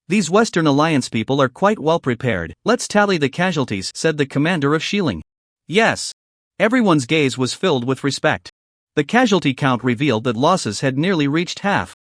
These Western Alliance people are quite well prepared, let's tally the casualties, said the commander of Shieling. Yes. Everyone's gaze was filled with respect. The casualty count revealed that losses had nearly reached half.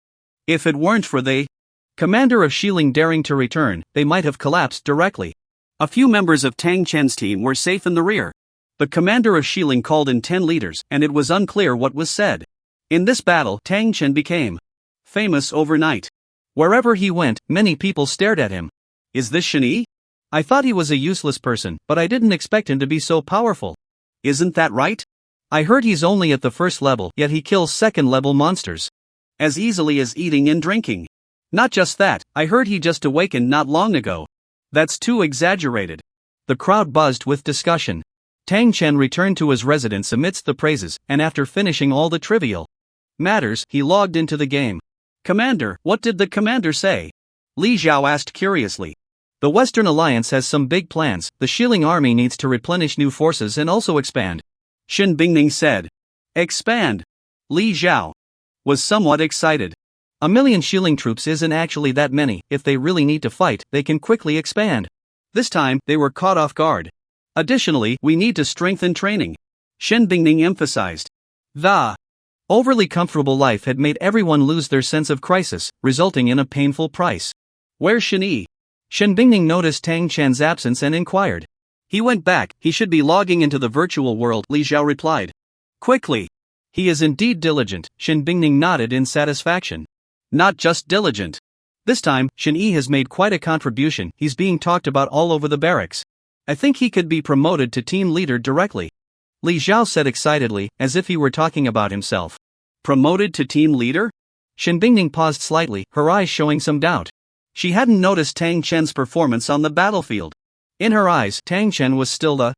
If it weren't for the commander of Shieling daring to return, they might have collapsed directly. A few members of Tang Chen's team were safe in the rear. The commander of Shieling called in 10 leaders, and it was unclear what was said. In this battle, Tang Chen became famous overnight. Wherever he went, many people stared at him. Is this Xin Yi? I thought he was a useless person, but I didn't expect him to be so powerful. Isn't that right? I heard he's only at the first level, yet he kills second-level monsters as easily as eating and drinking. Not just that, I heard he just awakened not long ago. That's too exaggerated. The crowd buzzed with discussion. Tang Chen returned to his residence amidst the praises, and after finishing all the trivial matters, he logged into the game. Commander, what did the commander say? Li Zhao asked curiously. The Western Alliance has some big plans. The Shieling army needs to replenish new forces and also expand. Shin Bingning said. Expand? Li Zhao was somewhat excited. 1,000,000 Shieling troops isn't actually that many. If they really need to fight, they can quickly expand. This time, they were caught off guard. Additionally, we need to strengthen training, Shin Bingning emphasized. The overly comfortable life had made everyone lose their sense of crisis, resulting in a painful price. Where's Xin Yi? Shin Bingning noticed Tang Chen's absence and inquired. He went back, he should be logging into the virtual world, Li Zhao replied. Quickly. He is indeed diligent, Shin Bingning nodded in satisfaction. Not just diligent. This time, Xin Yi has made quite a contribution, he's being talked about all over the barracks. I think he could be promoted to team leader directly. Li Zhao said excitedly, as if he were talking about himself. Promoted to team leader? Shin Bingning paused slightly, her eyes showing some doubt. She hadn't noticed Tang Chen's performance on the battlefield. In her eyes, Tang Chen was still the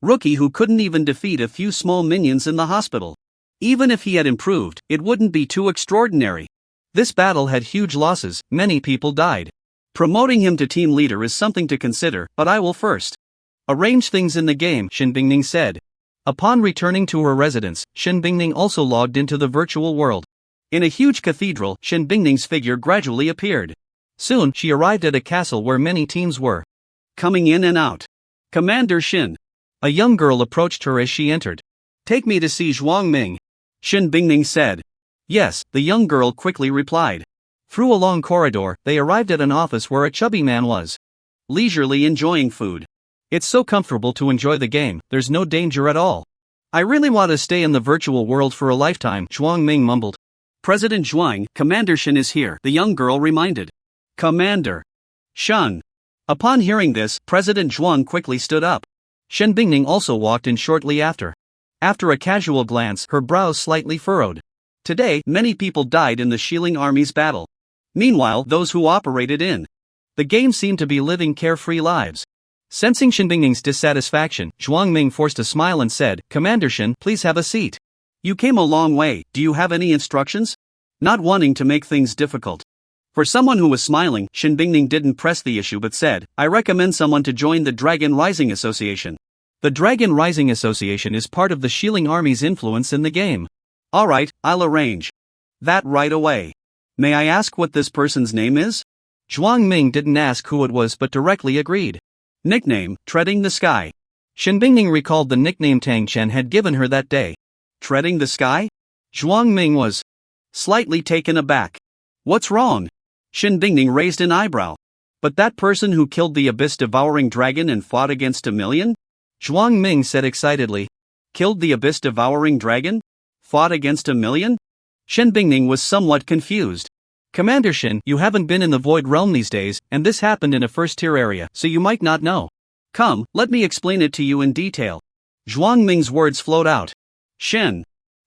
rookie who couldn't even defeat a few small minions in the hospital. Even if he had improved, it wouldn't be too extraordinary. This battle had huge losses, many people died. Promoting him to team leader is something to consider, but I will first arrange things in the game, Shin Bingning said. Upon returning to her residence, Shin Bingning also logged into the virtual world. In a huge cathedral, Shin Bingning's figure gradually appeared. Soon, she arrived at a castle where many teams were coming in and out. Commander Shin. A young girl approached her as she entered. Take me to see Zhuang Ming, Shin Bingning said. Yes, the young girl quickly replied. Through a long corridor, they arrived at an office where a chubby man was leisurely enjoying food. It's so comfortable to enjoy the game, there's no danger at all. I really want to stay in the virtual world for a lifetime, Zhuang Ming mumbled. President Zhuang, Commander Shin is here, the young girl reminded. Commander Shen. Upon hearing this, President Zhuang quickly stood up. Shin Bingning also walked in shortly after. After a casual glance, her brows slightly furrowed. Today, many people died in the Shieling army's battle. Meanwhile, those who operated in the game seemed to be living carefree lives. Sensing Shin Bingning's dissatisfaction, Zhuang Ming forced a smile and said, Commander Shin, please have a seat. You came a long way, do you have any instructions? Not wanting to make things difficult. For someone who was smiling, Shin Bingning didn't press the issue but said, I recommend someone to join the Dragon Rising Association. The Dragon Rising Association is part of the Shieling army's influence in the game. Alright, I'll arrange that right away. May I ask what this person's name is? Zhuang Ming didn't ask who it was but directly agreed. Nickname, Treading the Sky. Shin Bingning recalled the nickname Tang Chen had given her that day. Treading the sky? Zhuang Ming was slightly taken aback. What's wrong? Shen Bingning raised an eyebrow. But that person who killed the abyss-devouring dragon and fought against a million? Zhuang Ming said excitedly. Killed the abyss-devouring dragon? Fought against a million? Shen Bingning was somewhat confused. Commander Shen, you haven't been in the Void Realm these days, and this happened in a first-tier area, so you might not know. Come, let me explain it to you in detail. Zhuang Ming's words flowed out. Shen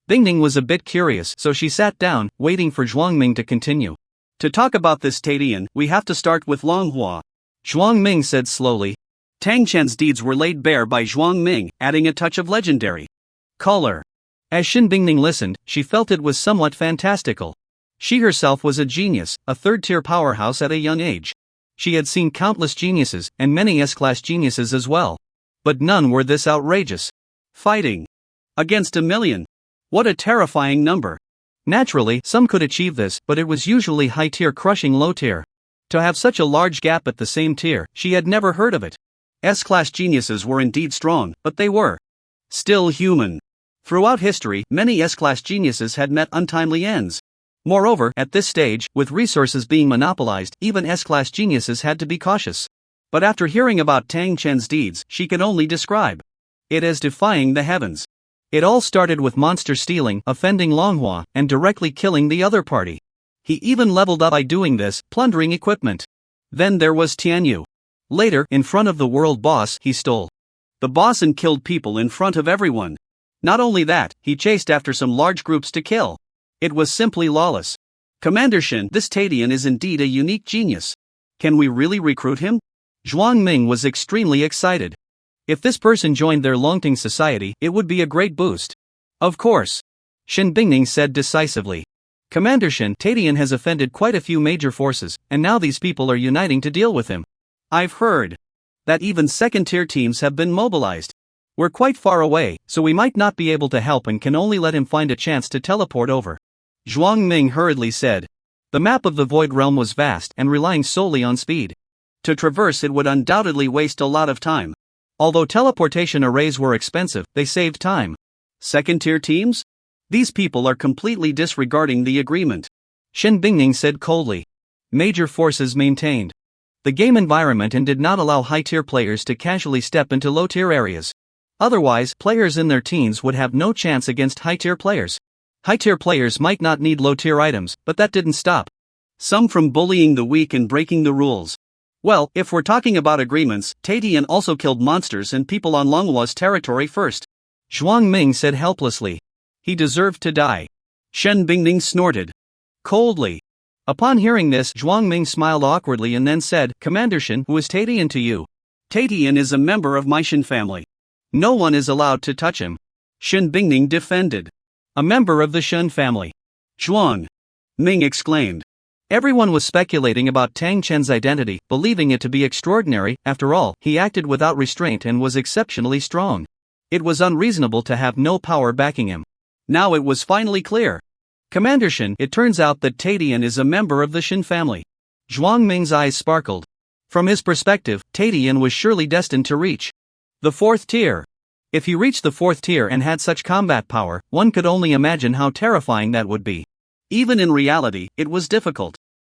Bingning was a bit curious, so she sat down, waiting for Zhuang Ming to continue. To talk about this Tadian, we have to start with Longhua. Zhuang Ming said slowly. Tang Chen's deeds were laid bare by Zhuang Ming, adding a touch of legendary color. As Shen Bingning listened, she felt it was somewhat fantastical. She herself was a genius, a third-tier powerhouse at a young age. She had seen countless geniuses, and many S-class geniuses as well. But none were this outrageous. Fighting against a million. What a terrifying number. Naturally, some could achieve this, but it was usually high-tier crushing low-tier. To have such a large gap at the same tier, she had never heard of it. S-class geniuses were indeed strong, but they were still human. Throughout history, many S-class geniuses had met untimely ends. Moreover, at this stage, with resources being monopolized, even S-class geniuses had to be cautious. But after hearing about Tang Chen's deeds, she could only describe it as defying the heavens. It all started with monster stealing, offending Longhua, and directly killing the other party. He even leveled up by doing this, plundering equipment. Then there was Tianyu. Later, in front of the world boss, he stole the boss and killed people in front of everyone. Not only that, he chased after some large groups to kill. It was simply lawless. Commander Shen, this Tadian is indeed a unique genius. Can we really recruit him? Zhuang Ming was extremely excited. If this person joined their Longting society, it would be a great boost. Of course. Shen Bingning said decisively. Commander Shen, Tadian has offended quite a few major forces, and now these people are uniting to deal with him. I've heard that even second-tier teams have been mobilized. We're quite far away, so we might not be able to help and can only let him find a chance to teleport over. Zhuang Ming hurriedly said. The map of the Void Realm was vast and relying solely on speed. To traverse it would undoubtedly waste a lot of time. Although teleportation arrays were expensive, they saved time. Second-tier teams? These people are completely disregarding the agreement. Shen Bingning said coldly. Major forces maintained the game environment and did not allow high-tier players to casually step into low-tier areas. Otherwise, players in their teens would have no chance against high-tier players. High-tier players might not need low-tier items, but that didn't stop some from bullying the weak and breaking the rules. Well, if we're talking about agreements, Tadian also killed monsters and people on Longhua's territory first. Zhuang Ming said helplessly. He deserved to die. Shen Bingning snorted coldly. Upon hearing this, Zhuang Ming smiled awkwardly and then said, Commander Shen, who is Tadian to you? Tadian is a member of my Shen family. No one is allowed to touch him. Shen Bingning defended. A member of the Shen family. Zhuang Ming exclaimed. Everyone was speculating about Tang Chen's identity, believing it to be extraordinary. After all, he acted without restraint and was exceptionally strong. It was unreasonable to have no power backing him. Now it was finally clear. Commander Shen, it turns out that Tadian is a member of the Shen family. Zhuang Ming's eyes sparkled. From his perspective, Tadian was surely destined to reach the 4th tier. If he reached the 4th tier and had such combat power, one could only imagine how terrifying that would be. Even in reality, it was difficult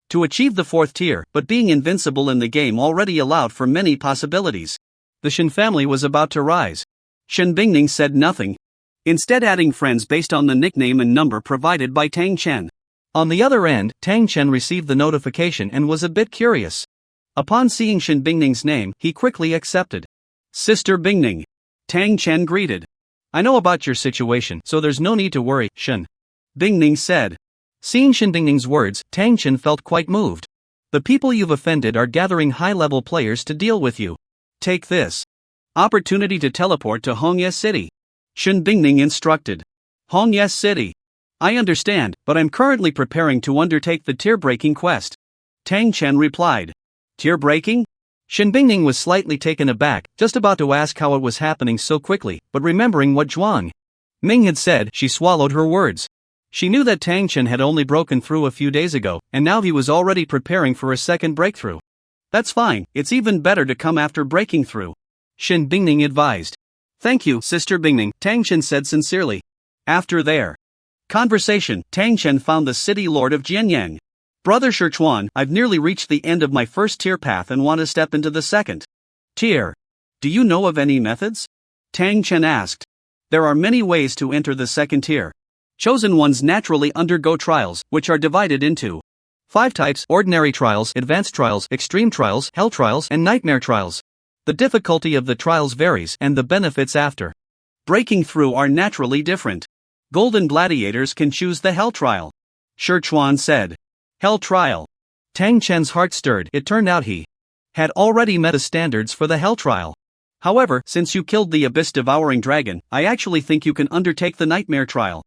to achieve the 4th tier, but being invincible in the game already allowed for many possibilities. The Shen family was about to rise. Shen Bingning said nothing, instead adding friends based on the nickname and number provided by Tang Chen. On the other end, Tang Chen received the notification and was a bit curious. Upon seeing Shen Bingning's name, he quickly accepted. Sister Bingning. Tang Chen greeted. I know about your situation, so there's no need to worry, Shen Bingning said. Seeing Shen Bingning's words, Tang Chen felt quite moved. The people you've offended are gathering high-level players to deal with you. Take this opportunity to teleport to Hongye City. Shen Bingning instructed. Hongye City. I understand, but I'm currently preparing to undertake the tier-breaking quest. Tang Chen replied. Tier-breaking? Shen Bingning was slightly taken aback, just about to ask how it was happening so quickly, but remembering what Zhuang Ming had said, she swallowed her words. She knew that Tang Chen had only broken through a few days ago, and now he was already preparing for a second breakthrough. That's fine, it's even better to come after breaking through. Shen Bingning advised. Thank you, Sister Bingning, Tang Chen said sincerely. After their conversation, Tang Chen found the city lord of Jianyang. Brother Sichuan, I've nearly reached the end of my first tier path and want to step into the second tier. Do you know of any methods? Tang Chen asked. There are many ways to enter the second tier. Chosen ones naturally undergo trials, which are divided into 5 types: ordinary trials, advanced trials, extreme trials, hell trials, and nightmare trials. The difficulty of the trials varies, and the benefits after breaking through are naturally different. Golden gladiators can choose the hell trial. Sichuan said. Hell trial. Tang Chen's heart stirred. It turned out he had already met the standards for the hell trial. However, since you killed the abyss-devouring dragon, I actually think you can undertake the nightmare trial.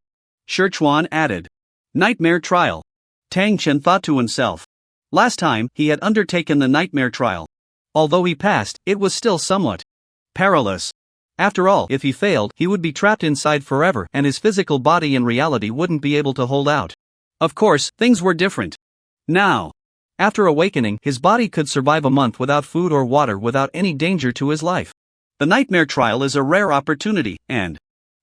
Sichuan added. Nightmare trial. Tang Chen thought to himself. Last time, he had undertaken the nightmare trial. Although he passed, it was still somewhat perilous. After all, if he failed, he would be trapped inside forever and his physical body in reality wouldn't be able to hold out. Of course, things were different. Now, after awakening, his body could survive a month without food or water without any danger to his life. The nightmare trial is a rare opportunity, and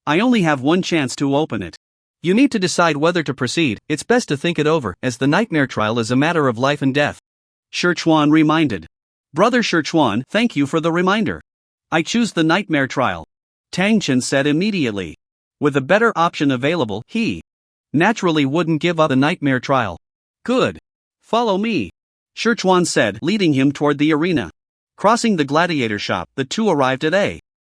I only have one chance to open it. You need to decide whether to proceed. It's best to think it over, as the nightmare trial is a matter of life and death. Sichuan reminded. Brother Sichuan, thank you for the reminder. I choose the nightmare trial. Tang Chen said immediately. With a better option available, he naturally wouldn't give up the nightmare trial. Good. Follow me, Sichuan said, leading him toward the arena. Crossing the gladiator shop, the two arrived at a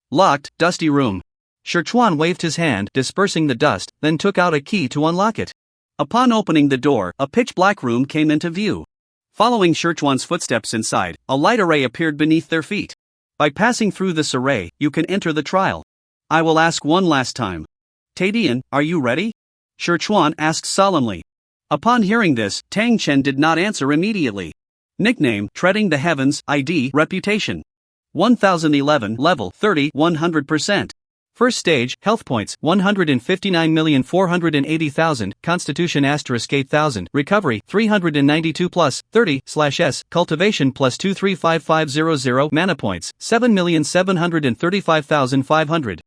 locked, dusty room. Sichuan waved his hand, dispersing the dust, then took out a key to unlock it. Upon opening the door, a pitch-black room came into view. Following Sichuan's footsteps inside, a light array appeared beneath their feet. By passing through this array, you can enter the trial. I will ask one last time. Tadian, are you ready? Sichuan asked solemnly. Upon hearing this, Tang Chen did not answer immediately. Nickname, Treading the Heavens, ID, Reputation. 1011, Level 30, 100%. First stage, health points, 159,480,000, Constitution *8000, Recovery, 392 plus, 30/S, Cultivation plus 235500, Mana points, 7,735,500.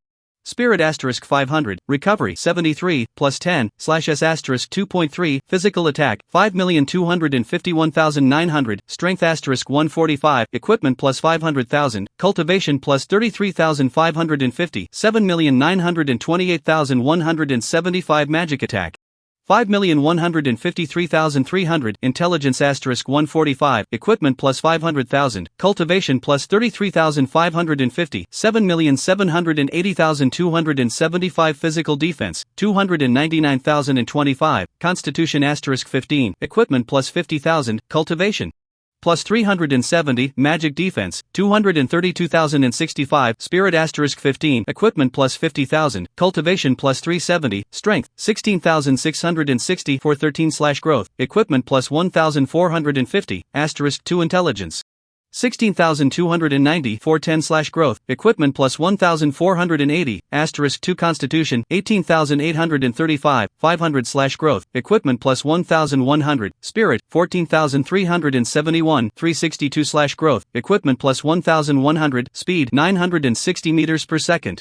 Spirit *500, Recovery 73, plus 10/S *2.3, Physical Attack, 5,251,900, Strength *145, Equipment plus 500,000, Cultivation plus 33,550, 7,928,175, Magic Attack 5,153,300, Intelligence *145, Equipment plus 500,000, Cultivation plus 33,550, 7,780,275, Physical Defense, 299,025, Constitution *15, Equipment plus 50,000, Cultivation plus 370, Magic Defense, 232,065, Spirit *15, Equipment plus 50,000, Cultivation plus 370, Strength, 16,660 for 13/growth, Equipment plus 1,450, *2 Intelligence. 16,290 for 10/growth, Equipment plus 1,480, *2 Constitution, 18,835, 500/growth, Equipment plus 1,100, Spirit, 14,371, 362/growth, Equipment plus 1,100, Speed, 960 meters per second.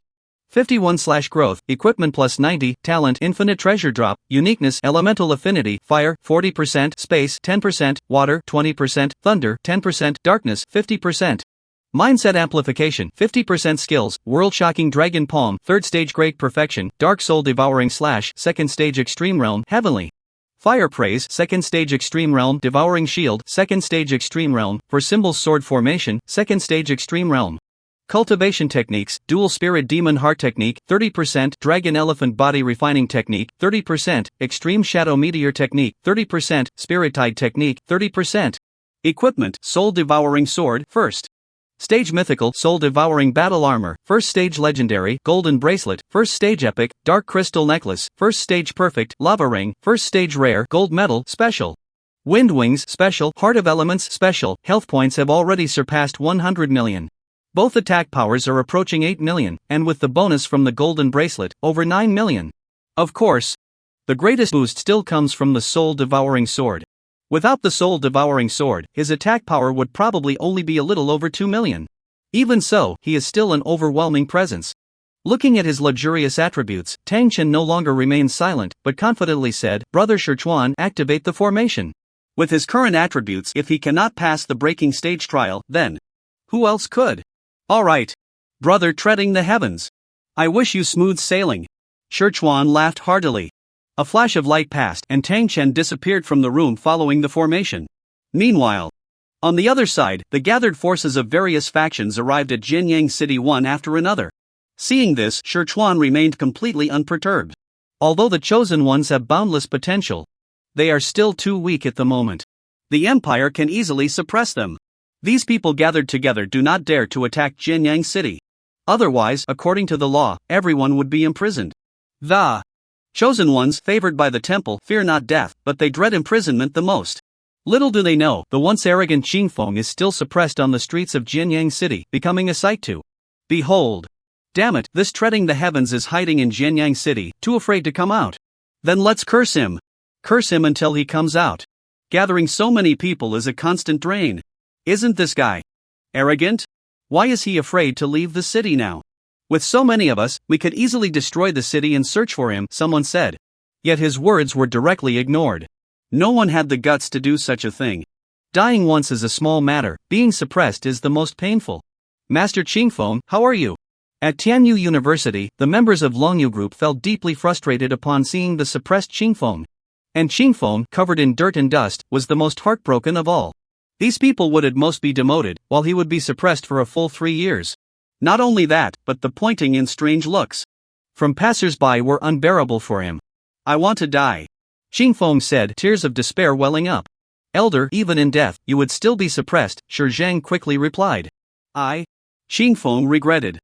51/growth, Equipment plus 90, Talent, Infinite Treasure Drop, Uniqueness, Elemental Affinity, Fire, 40%, Space, 10%, Water, 20%, Thunder, 10%, Darkness, 50%. Mindset Amplification, 50% Skills, World-Shocking Dragon Palm, 3rd Stage Great Perfection, Dark Soul Devouring Slash, 2nd Stage Extreme Realm, Heavenly Fire Praise, 2nd Stage Extreme Realm, Devouring Shield, 2nd Stage Extreme Realm, For Symbols Sword Formation, 2nd Stage Extreme Realm. Cultivation Techniques, Dual Spirit Demon Heart Technique, 30%, Dragon Elephant Body Refining Technique, 30%, Extreme Shadow Meteor Technique, 30%, Spirit Tide Technique, 30%. Equipment, Soul Devouring Sword, 1st Stage Mythical, Soul Devouring Battle Armor, 1st Stage Legendary, Golden Bracelet, 1st Stage Epic, Dark Crystal Necklace, 1st Stage Perfect, Lava Ring, 1st Stage Rare, Gold Medal, Special. Wind Wings, Special, Heart of Elements, Special, Health points have already surpassed 100 million. Both attack powers are approaching 8 million, and with the bonus from the Golden Bracelet, over 9 million. Of course, the greatest boost still comes from the Soul Devouring Sword. Without the Soul Devouring Sword, his attack power would probably only be a little over 2 million. Even so, he is still an overwhelming presence. Looking at his luxurious attributes, Tang Chen no longer remained silent, but confidently said, "Brother Sichuan, activate the formation." With his current attributes, if he cannot pass the breaking stage trial, then who else could? Alright. Brother treading the heavens. I wish you smooth sailing. Sichuan laughed heartily. A flash of light passed and Tang Chen disappeared from the room following the formation. Meanwhile, on the other side, the gathered forces of various factions arrived at Jinyang City one after another. Seeing this, Sichuan remained completely unperturbed. Although the chosen ones have boundless potential, they are still too weak at the moment. The Empire can easily suppress them. These people gathered together do not dare to attack Jinyang City. Otherwise, according to the law, everyone would be imprisoned. The chosen ones, favored by the temple, fear not death, but they dread imprisonment the most. Little do they know, the once arrogant Qingfeng is still suppressed on the streets of Jinyang City, becoming a sight to behold. Damn it, this treading the heavens is hiding in Jinyang City, too afraid to come out. Then let's curse him. Curse him until he comes out. Gathering so many people is a constant drain. Isn't this guy arrogant? Why is he afraid to leave the city now? With so many of us, we could easily destroy the city and search for him, someone said. Yet his words were directly ignored. No one had the guts to do such a thing. Dying once is a small matter, being suppressed is the most painful. Master Qingfeng, how are you? At Tianyu University, the members of Longyu Group felt deeply frustrated upon seeing the suppressed Qingfeng. And Qingfeng, covered in dirt and dust, was the most heartbroken of all. These people would at most be demoted, while he would be suppressed for a full 3 years. Not only that, but the pointing and strange looks from passers-by were unbearable for him. I want to die. Qingfeng said, tears of despair welling up. Elder, even in death, you would still be suppressed, Shi Zhang quickly replied. Qingfeng regretted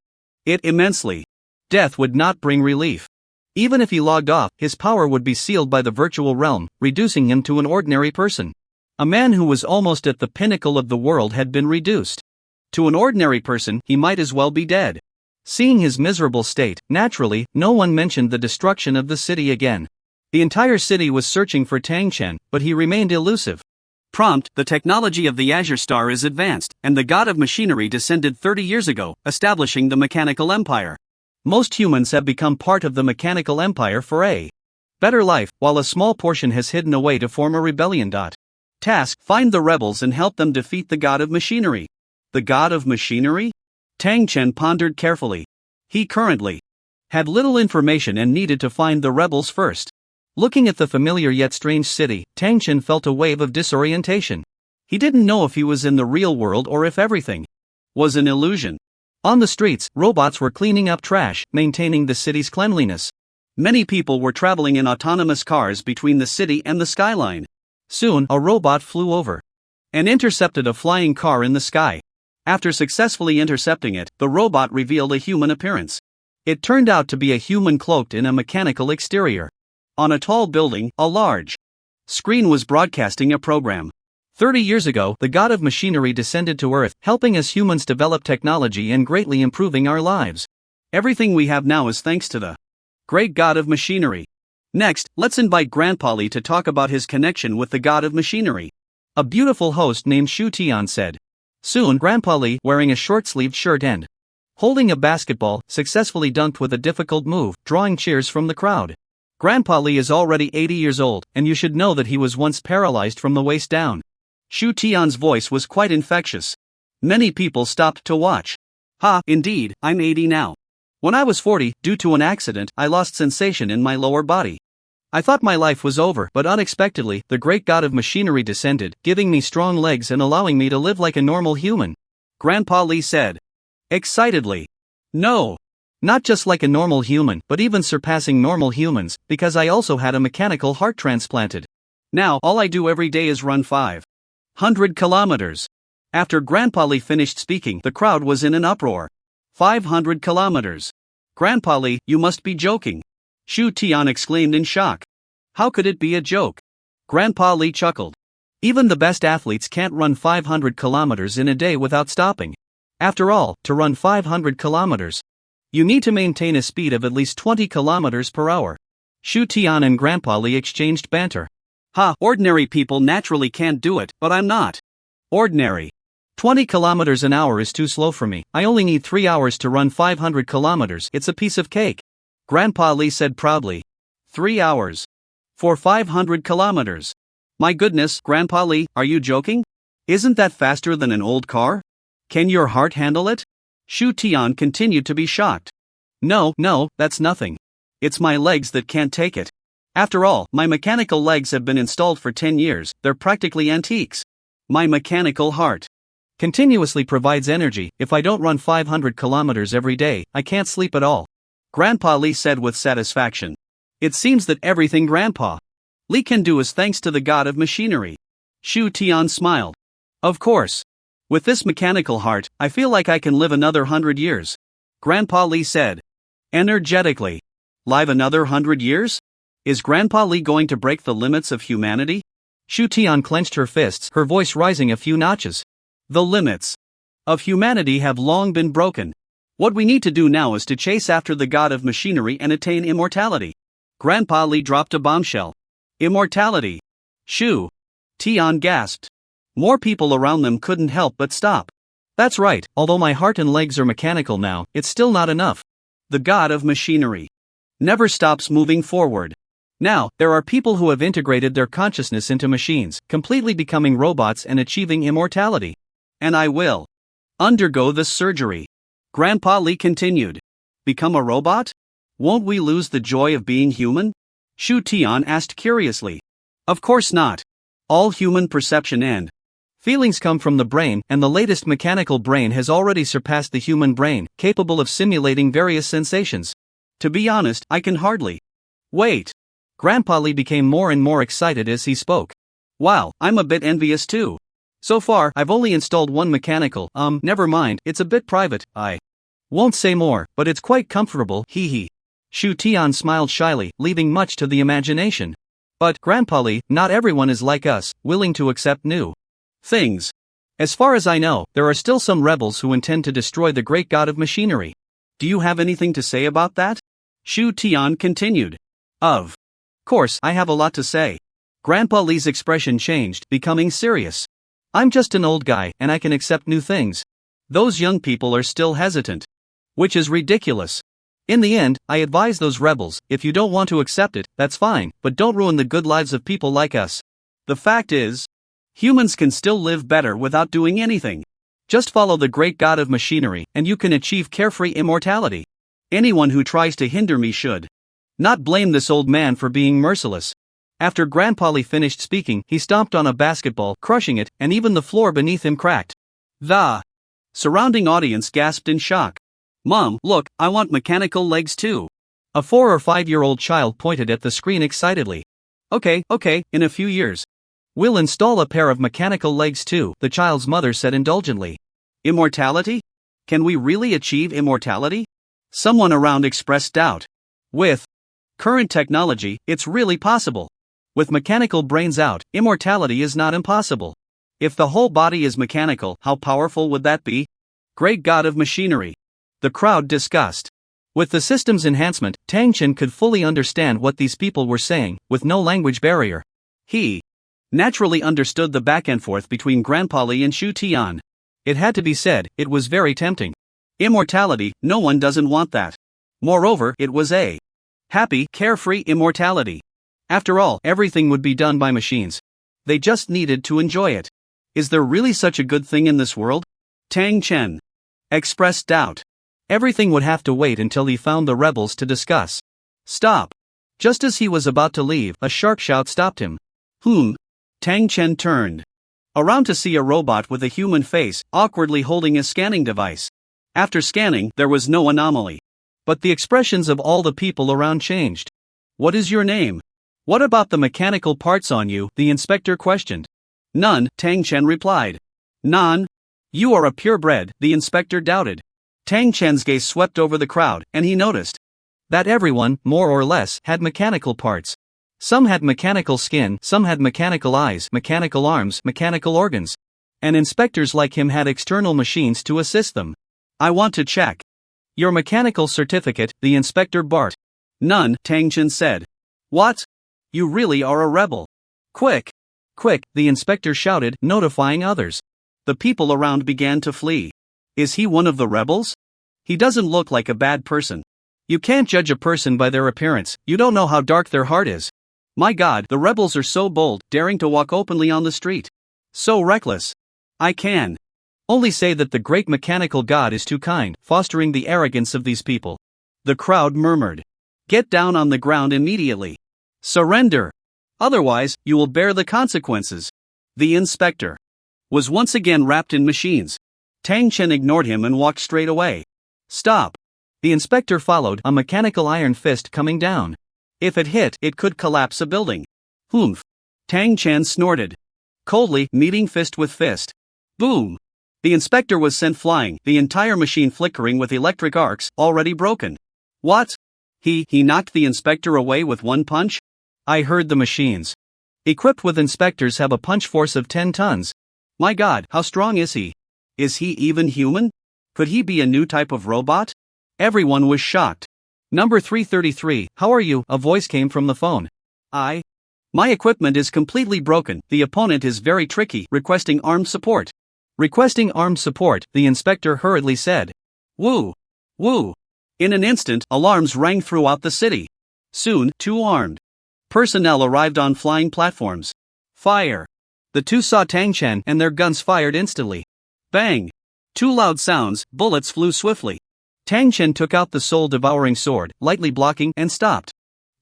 it immensely. Death would not bring relief. Even if he logged off, his power would be sealed by the virtual realm, reducing him to an ordinary person. A man who was almost at the pinnacle of the world had been reduced. To an ordinary person, he might as well be dead. Seeing his miserable state, naturally, no one mentioned the destruction of the city again. The entire city was searching for Tang Chen, but he remained elusive. Prompt, the technology of the Azure Star is advanced, and the god of machinery descended 30 years ago, establishing the mechanical empire. Most humans have become part of the mechanical empire for a better life, while a small portion has hidden away to form a rebellion. Task, find the rebels and help them defeat the god of machinery. The god of machinery? Tang Chen pondered carefully. He currently had little information and needed to find the rebels first. Looking at the familiar yet strange city, Tang Chen felt a wave of disorientation. He didn't know if he was in the real world or if everything was an illusion. On the streets, robots were cleaning up trash, maintaining the city's cleanliness. Many people were traveling in autonomous cars between the city and the skyline. Soon, a robot flew over and intercepted a flying car in the sky. After successfully intercepting it, the robot revealed a human appearance. It turned out to be a human cloaked in a mechanical exterior. On a tall building, a large screen was broadcasting a program. 30 years ago, the god of machinery descended to Earth, helping us humans develop technology and greatly improving our lives. Everything we have now is thanks to the great god of machinery. Next, let's invite Grandpa Li to talk about his connection with the god of machinery. A beautiful host named Shu Tian said. Soon, Grandpa Li, wearing a short-sleeved shirt and holding a basketball, successfully dunked with a difficult move, drawing cheers from the crowd. Grandpa Li is already 80 years old, and you should know that he was once paralyzed from the waist down. Shu Tian's voice was quite infectious. Many people stopped to watch. Indeed, I'm 80 now. When I was 40, due to an accident, I lost sensation in my lower body. I thought my life was over, but unexpectedly, the great god of machinery descended, giving me strong legs and allowing me to live like a normal human. Grandpa Li said excitedly. No. Not just like a normal human, but even surpassing normal humans, because I also had a mechanical heart transplanted. Now, all I do every day is run 500 kilometers. After Grandpa Li finished speaking, the crowd was in an uproar. 500 kilometers. Grandpa Li, you must be joking. Shu Tian exclaimed in shock. How could it be a joke? Grandpa Li chuckled. Even the best athletes can't run 500 kilometers in a day without stopping. After all, to run 500 kilometers, you need to maintain a speed of at least 20 kilometers per hour. Shu Tian and Grandpa Li exchanged banter. Ordinary people naturally can't do it, but I'm not ordinary. 20 kilometers an hour is too slow for me. I only need 3 hours to run 500 kilometers. It's a piece of cake. Grandpa Lee said proudly. 3 hours. For 500 kilometers. My goodness, Grandpa Lee, are you joking? Isn't that faster than an old car? Can your heart handle it? Shu Tian continued to be shocked. No, that's nothing. It's my legs that can't take it. After all, my mechanical legs have been installed for 10 years, they're practically antiques. My mechanical heart continuously provides energy. If I don't run 500 kilometers every day, I can't sleep at all. Grandpa Lee said with satisfaction. It seems that everything Grandpa Lee can do is thanks to the god of machinery. Shu Tian smiled. Of course. With this mechanical heart, I feel like I can live another 100 years. Grandpa Lee said. Energetically. Live another 100 years? Is Grandpa Lee going to break the limits of humanity? Shu Tian clenched her fists, her voice rising a few notches. The limits of humanity have long been broken. What we need to do now is to chase after the god of machinery and attain immortality. Grandpa Lee dropped a bombshell. Immortality. Shu Tian gasped. More people around them couldn't help but stop. That's right, although my heart and legs are mechanical now, it's still not enough. The god of machinery never stops moving forward. Now, there are people who have integrated their consciousness into machines, completely becoming robots and achieving immortality. And I will undergo this surgery. Grandpa Lee continued. Become a robot? Won't we lose the joy of being human? Shu Tian asked curiously. Of course not. All human perception and feelings come from the brain, and the latest mechanical brain has already surpassed the human brain, capable of simulating various sensations. To be honest, I can hardly wait. Grandpa Lee became more and more excited as he spoke. Wow, I'm a bit envious too. So far, I've only installed one mechanical, never mind, it's a bit private, I won't say more, but it's quite comfortable, hee hee. Shu Tian smiled shyly, leaving much to the imagination. But, Grandpa Lee, not everyone is like us, willing to accept new things. As far as I know, there are still some rebels who intend to destroy the great god of machinery. Do you have anything to say about that? Shu Tian continued. Of course, I have a lot to say. Grandpa Lee's expression changed, becoming serious. I'm just an old guy, and I can accept new things. Those young people are still hesitant. Which is ridiculous. In the end, I advise those rebels, if you don't want to accept it, that's fine, but don't ruin the good lives of people like us. The fact is, humans can still live better without doing anything. Just follow the great god of machinery, and you can achieve carefree immortality. Anyone who tries to hinder me should not blame this old man for being merciless. After Grandpa Lee finished speaking, he stomped on a basketball, crushing it, and even the floor beneath him cracked. The surrounding audience gasped in shock. Mom, look, I want mechanical legs too. A 4 or 5-year-old child pointed at the screen excitedly. Okay, in a few years. We'll install a pair of mechanical legs too, the child's mother said indulgently. Immortality? Can we really achieve immortality? Someone around expressed doubt. With current technology, it's really possible. With mechanical brains out, immortality is not impossible. If the whole body is mechanical, how powerful would that be? Great god of machinery. The crowd discussed. With the system's enhancement, Tang Chen could fully understand what these people were saying, with no language barrier. He naturally understood the back and forth between Grandpa Lee and Shu Tian. It had to be said, it was very tempting. Immortality, no one doesn't want that. Moreover, it was a happy, carefree immortality. After all, everything would be done by machines. They just needed to enjoy it. Is there really such a good thing in this world? Tang Chen expressed doubt. Everything would have to wait until he found the rebels to discuss. Stop. Just as he was about to leave, a sharp shout stopped him. Tang Chen turned around to see a robot with a human face, awkwardly holding a scanning device. After scanning, there was no anomaly. But the expressions of all the people around changed. What is your name? What about the mechanical parts on you? The inspector questioned. None, Tang Chen replied. None? You are a purebred, the inspector doubted. Tang Chen's gaze swept over the crowd, and he noticed that everyone, more or less, had mechanical parts. Some had mechanical skin, some had mechanical eyes, mechanical arms, mechanical organs. And inspectors like him had external machines to assist them. I want to check your mechanical certificate, the inspector barked. None, Tang Chen said. What? You really are a rebel. Quick, the inspector shouted, notifying others. The people around began to flee. Is he one of the rebels? He doesn't look like a bad person. You can't judge a person by their appearance, you don't know how dark their heart is. My God, the rebels are so bold, daring to walk openly on the street. So reckless. I can only say that the great mechanical god is too kind, fostering the arrogance of these people. The crowd murmured. Get down on the ground immediately. Surrender. Otherwise, you will bear the consequences. The inspector was once again wrapped in machines. Tang Chen ignored him and walked straight away. Stop. The inspector followed, a mechanical iron fist coming down. If it hit, it could collapse a building. Humph. Tang Chen snorted. Coldly, meeting fist with fist. Boom. The inspector was sent flying, the entire machine flickering with electric arcs, already broken. What? He knocked the inspector away with one punch? I heard the machines equipped with inspectors have a punch force of 10 tons. My God, how strong is he? Is he even human? Could he be a new type of robot? Everyone was shocked. Number 333, how are you? A voice came from the phone. My equipment is completely broken, the opponent is very tricky, requesting armed support. Requesting armed support, the inspector hurriedly said. Woo! Woo! In an instant, alarms rang throughout the city. Soon, 2 armed personnel arrived on flying platforms. Fire! The 2 saw Tang Chen and their guns fired instantly. Bang! 2 loud sounds, bullets flew swiftly. Tang Chen took out the soul-devouring sword, lightly blocking, and stopped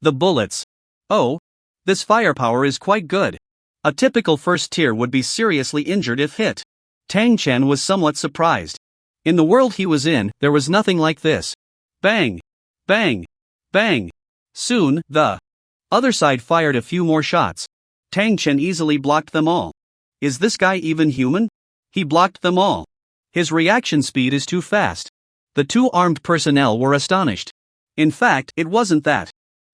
the bullets. Oh! This firepower is quite good. A typical first tier would be seriously injured if hit. Tang Chen was somewhat surprised. In the world he was in, there was nothing like this. Bang! Bang! Bang! Soon, the other side fired a few more shots. Tang Chen easily blocked them all. Is this guy even human? He blocked them all. His reaction speed is too fast. The 2 armed personnel were astonished. In fact, it wasn't that.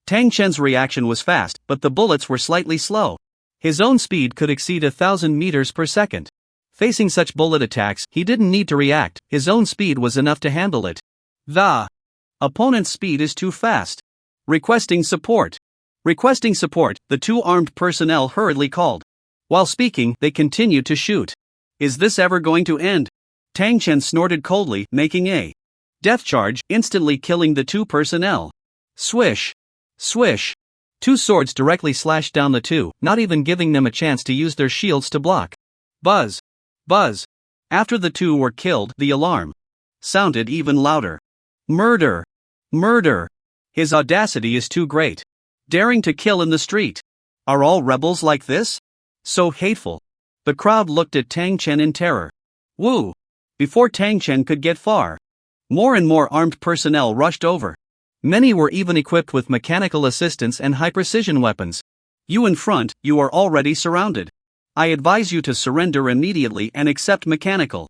Tang Chen's reaction was fast, but the bullets were slightly slow. His own speed could exceed 1,000 meters per second. Facing such bullet attacks, he didn't need to react, his own speed was enough to handle it. The opponent's speed is too fast. Requesting support. Requesting support, the 2 armed personnel hurriedly called. While speaking, they continued to shoot. Is this ever going to end? Tang Chen snorted coldly, making a death charge, instantly killing the 2 personnel. Swish! Swish! 2 swords directly slashed down the 2, not even giving them a chance to use their shields to block. Buzz! Buzz! After the 2 were killed, the alarm sounded even louder. Murder! Murder! His audacity is too great. Daring to kill in the street. Are all rebels like this? So hateful. The crowd looked at Tang Chen in terror. Woo! Before Tang Chen could get far, more and more armed personnel rushed over. Many were even equipped with mechanical assistance and high-precision weapons. You in front, you are already surrounded. I advise you to surrender immediately and accept mechanical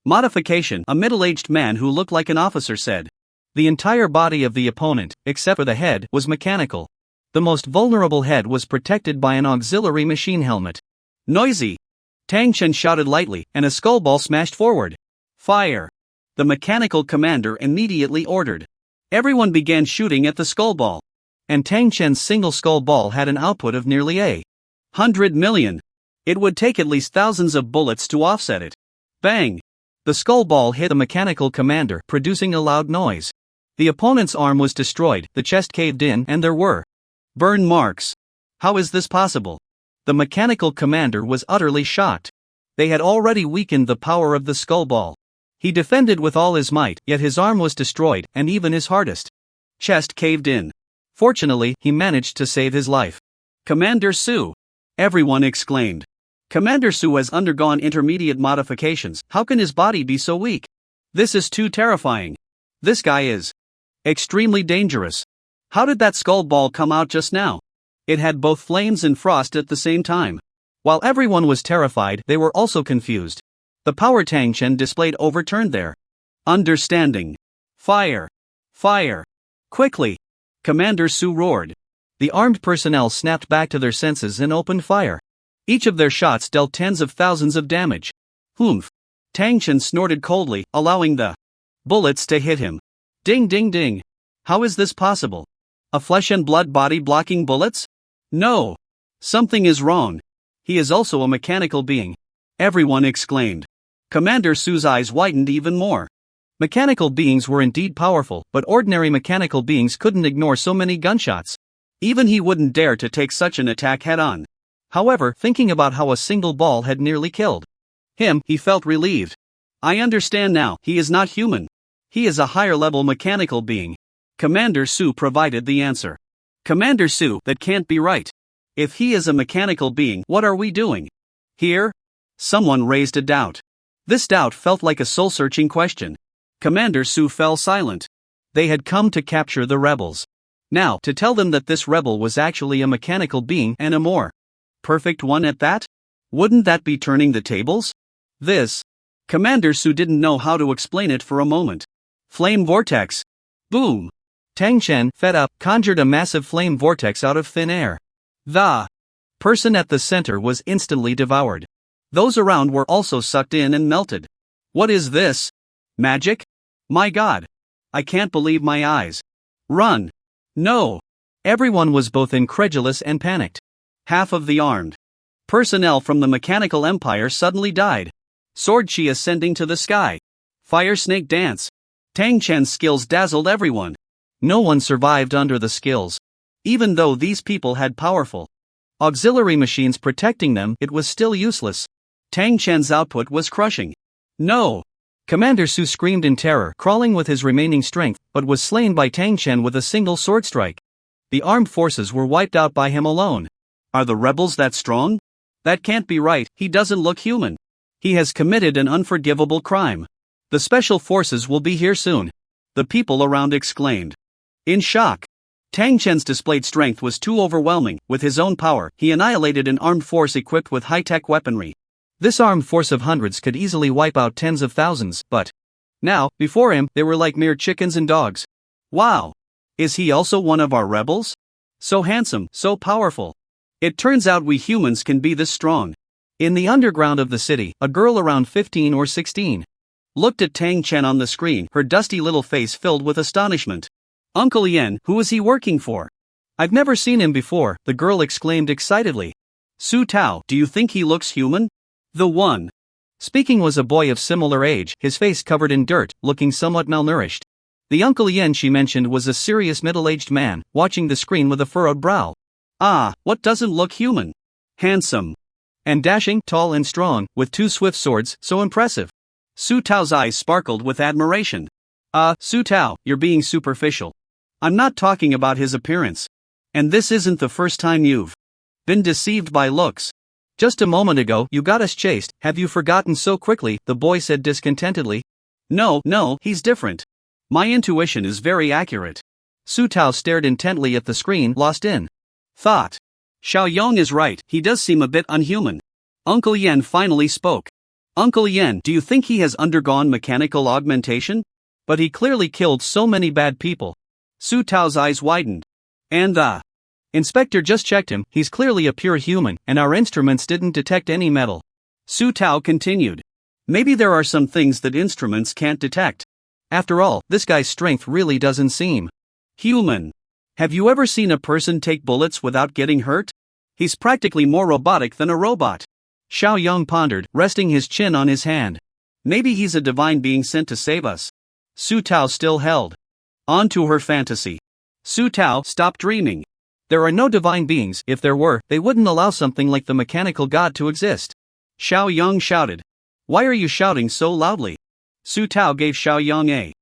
modification, a middle-aged man who looked like an officer said. The entire body of the opponent, except for the head, was mechanical. The most vulnerable head was protected by an auxiliary machine helmet. Noisy! Tang Chen shouted lightly, and a skull ball smashed forward. Fire! The mechanical commander immediately ordered. Everyone began shooting at the skull ball. And Tang Chen's single skull ball had an output of nearly 100 million. It would take at least thousands of bullets to offset it. Bang! The skull ball hit the mechanical commander, producing a loud noise. The opponent's arm was destroyed, the chest caved in, and there were burn marks. How is this possible? The mechanical commander was utterly shocked. They had already weakened the power of the skull ball. He defended with all his might, yet his arm was destroyed, and even his hardest chest caved in. Fortunately, he managed to save his life. Commander Su! Everyone exclaimed. Commander Su has undergone intermediate modifications, how can his body be so weak? This is too terrifying. This guy is extremely dangerous. How did that skull ball come out just now? It had both flames and frost at the same time. While everyone was terrified, they were also confused. The power Tang Chen displayed overturned their understanding. Fire! Fire! Quickly! Commander Su roared. The armed personnel snapped back to their senses and opened fire. Each of their shots dealt tens of thousands of damage. Humph! Tang Chen snorted coldly, allowing the bullets to hit him. Ding ding ding! How is this possible? A flesh and blood body blocking bullets? No! Something is wrong. He is also a mechanical being. Everyone exclaimed. Commander Su's eyes widened even more. Mechanical beings were indeed powerful, but ordinary mechanical beings couldn't ignore so many gunshots. Even he wouldn't dare to take such an attack head-on. However, thinking about how a single ball had nearly killed him, he felt relieved. I understand now, he is not human. He is a higher-level mechanical being. Commander Su provided the answer. Commander Su, that can't be right. If he is a mechanical being, what are we doing here? Someone raised a doubt. This doubt felt like a soul-searching question. Commander Su fell silent. They had come to capture the rebels. Now, to tell them that this rebel was actually a mechanical being and a more perfect one at that? Wouldn't that be turning the tables? Commander Su didn't know how to explain it for a moment. Flame vortex. Boom. Tang Chen, fed up, conjured a massive flame vortex out of thin air. The person at the center was instantly devoured. Those around were also sucked in and melted. What is this? Magic? My God. I can't believe my eyes. Run. No. Everyone was both incredulous and panicked. Half of the armed personnel from the Mechanical Empire suddenly died. Sword chi ascending to the sky. Fire snake dance. Tang Chen's skills dazzled everyone. No one survived under the skills. Even though these people had powerful auxiliary machines protecting them, it was still useless. Tang Chen's output was crushing. No! Commander Su screamed in terror, crawling with his remaining strength, but was slain by Tang Chen with a single sword strike. The armed forces were wiped out by him alone. Are the rebels that strong? That can't be right, he doesn't look human. He has committed an unforgivable crime. The special forces will be here soon. The people around exclaimed. In shock. Tang Chen's displayed strength was too overwhelming. With his own power, he annihilated an armed force equipped with high-tech weaponry. This armed force of hundreds could easily wipe out tens of thousands, but now, before him, they were like mere chickens and dogs. Wow! Is he also one of our rebels? So handsome, so powerful. It turns out we humans can be this strong. In the underground of the city, a girl around 15 or 16 looked at Tang Chen on the screen, her dusty little face filled with astonishment. Uncle Yen, who is he working for? I've never seen him before, the girl exclaimed excitedly. Su Tao, do you think he looks human? The one speaking was a boy of similar age, his face covered in dirt, looking somewhat malnourished. The Uncle Yen she mentioned was a serious middle-aged man, watching the screen with a furrowed brow. Ah, what doesn't look human? Handsome. And dashing, tall and strong, with two swift swords, so impressive. Su Tao's eyes sparkled with admiration. Su Tao, you're being superficial. I'm not talking about his appearance. And this isn't the first time you've been deceived by looks. Just a moment ago, you got us chased, have you forgotten so quickly, the boy said discontentedly. No, he's different. My intuition is very accurate. Su Tao stared intently at the screen, lost in thought. Xiao Yong is right, he does seem a bit unhuman. Uncle Yen finally spoke. Uncle Yen, do you think he has undergone mechanical augmentation? But he clearly killed so many bad people. Su Tao's eyes widened. And the inspector just checked him, he's clearly a pure human, and our instruments didn't detect any metal. Su Tao continued. Maybe there are some things that instruments can't detect. After all, this guy's strength really doesn't seem human. Have you ever seen a person take bullets without getting hurt? He's practically more robotic than a robot. Xiao Yong pondered, resting his chin on his hand. Maybe he's a divine being sent to save us. Su Tao still held on to her fantasy. Su Tao, stop dreaming. There are no divine beings, if there were, they wouldn't allow something like the mechanical god to exist. Xiao Yong shouted. Why are you shouting so loudly? Su Tao gave Xiao Yong a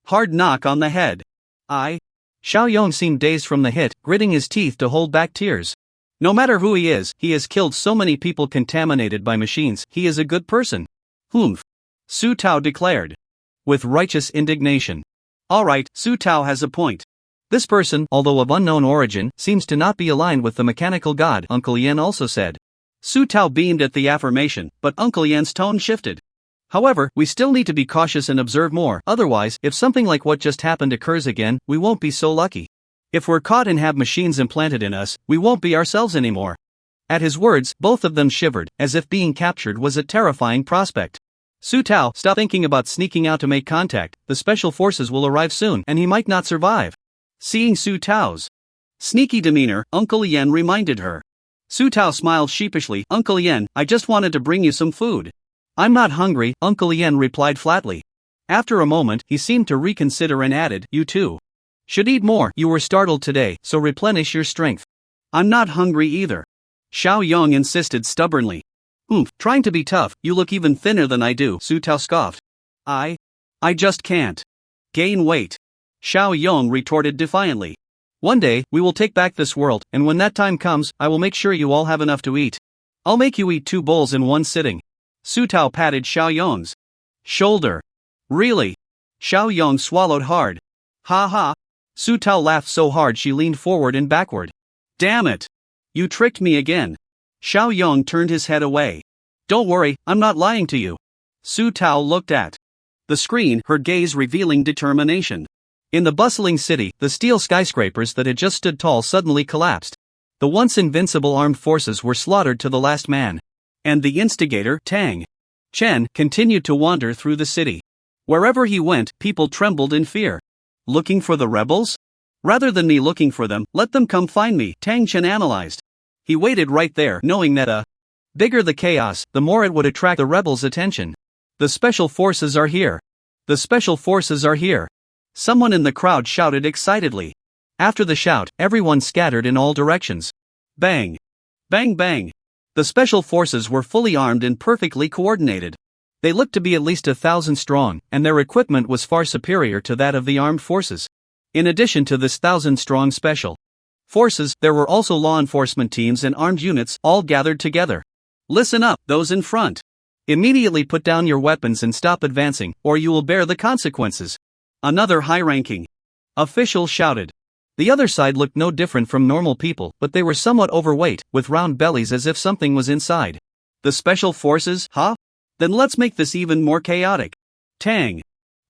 hard knock on the head. Xiao Yong seemed dazed from the hit, gritting his teeth to hold back tears. No matter who he has killed so many people contaminated by machines, he is a good person. Humph. Su Tao declared. With righteous indignation. Alright, Su Tao has a point. This person, although of unknown origin, seems to not be aligned with the mechanical god, Uncle Yen also said. Su Tao beamed at the affirmation, but Uncle Yen's tone shifted. However, we still need to be cautious and observe more, otherwise, if something like what just happened occurs again, we won't be so lucky. If we're caught and have machines implanted in us, we won't be ourselves anymore. At his words, both of them shivered, as if being captured was a terrifying prospect. Su Tao, stop thinking about sneaking out to make contact, the special forces will arrive soon and he might not survive. Seeing Su Tao's sneaky demeanor, Uncle Yen reminded her. Su Tao smiled sheepishly. Uncle Yen, I just wanted to bring you some food. I'm not hungry, Uncle Ian replied flatly. After a moment, he seemed to reconsider and added, you too should eat more. You were startled today, so replenish your strength. I'm not hungry either. Xiao Yong insisted stubbornly. Trying to be tough, you look even thinner than I do, Su Tao scoffed. I just can't gain weight, Xiao Yong retorted defiantly. One day, we will take back this world, and when that time comes, I will make sure you all have enough to eat. I'll make you eat 2 bowls in one sitting. Su Tao patted Xiao Yong's shoulder. Really? Xiao Yong swallowed hard. Ha ha. Su Tao laughed so hard she leaned forward and backward. Damn it. You tricked me again. Xiao Yong turned his head away. Don't worry, I'm not lying to you. Su Tao looked at the screen, her gaze revealing determination. In the bustling city, the steel skyscrapers that had just stood tall suddenly collapsed. The once invincible armed forces were slaughtered to the last man. And the instigator, Tang Chen, continued to wander through the city. Wherever he went, people trembled in fear. Looking for the rebels? Rather than me looking for them, let them come find me, Tang Chen analyzed. He waited right there, knowing that bigger the chaos, the more it would attract the rebels' attention. The special forces are here. The special forces are here. Someone in the crowd shouted excitedly. After the shout, everyone scattered in all directions. Bang! Bang bang! The special forces were fully armed and perfectly coordinated. They looked to be at least 1,000 strong, and their equipment was far superior to that of the armed forces. In addition to this 1,000-strong special forces, there were also law enforcement teams and armed units all gathered together. Listen up, those in front. Immediately put down your weapons and stop advancing, or you will bear the consequences. Another high-ranking official shouted. The other side looked no different from normal people, but they were somewhat overweight, with round bellies as if something was inside. The special forces, huh? Then let's make this even more chaotic. Tang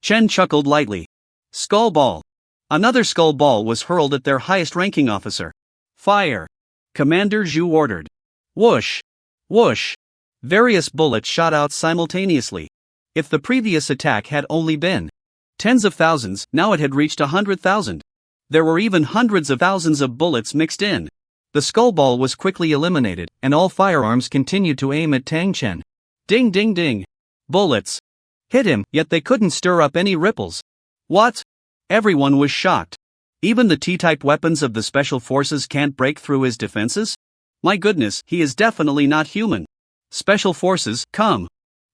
Chen chuckled lightly. Skull ball. Another skull ball was hurled at their highest-ranking officer. Fire! Commander Zhu ordered. Whoosh! Whoosh! Various bullets shot out simultaneously. If the previous attack had only been tens of thousands, now it had reached 100,000. There were even hundreds of thousands of bullets mixed in. The skull ball was quickly eliminated, and all firearms continued to aim at Tang Chen. Ding ding ding! Bullets hit him, yet they couldn't stir up any ripples. What? Everyone was shocked. Even the T-type weapons of the special forces can't break through his defenses? My goodness, he is definitely not human. Special forces, come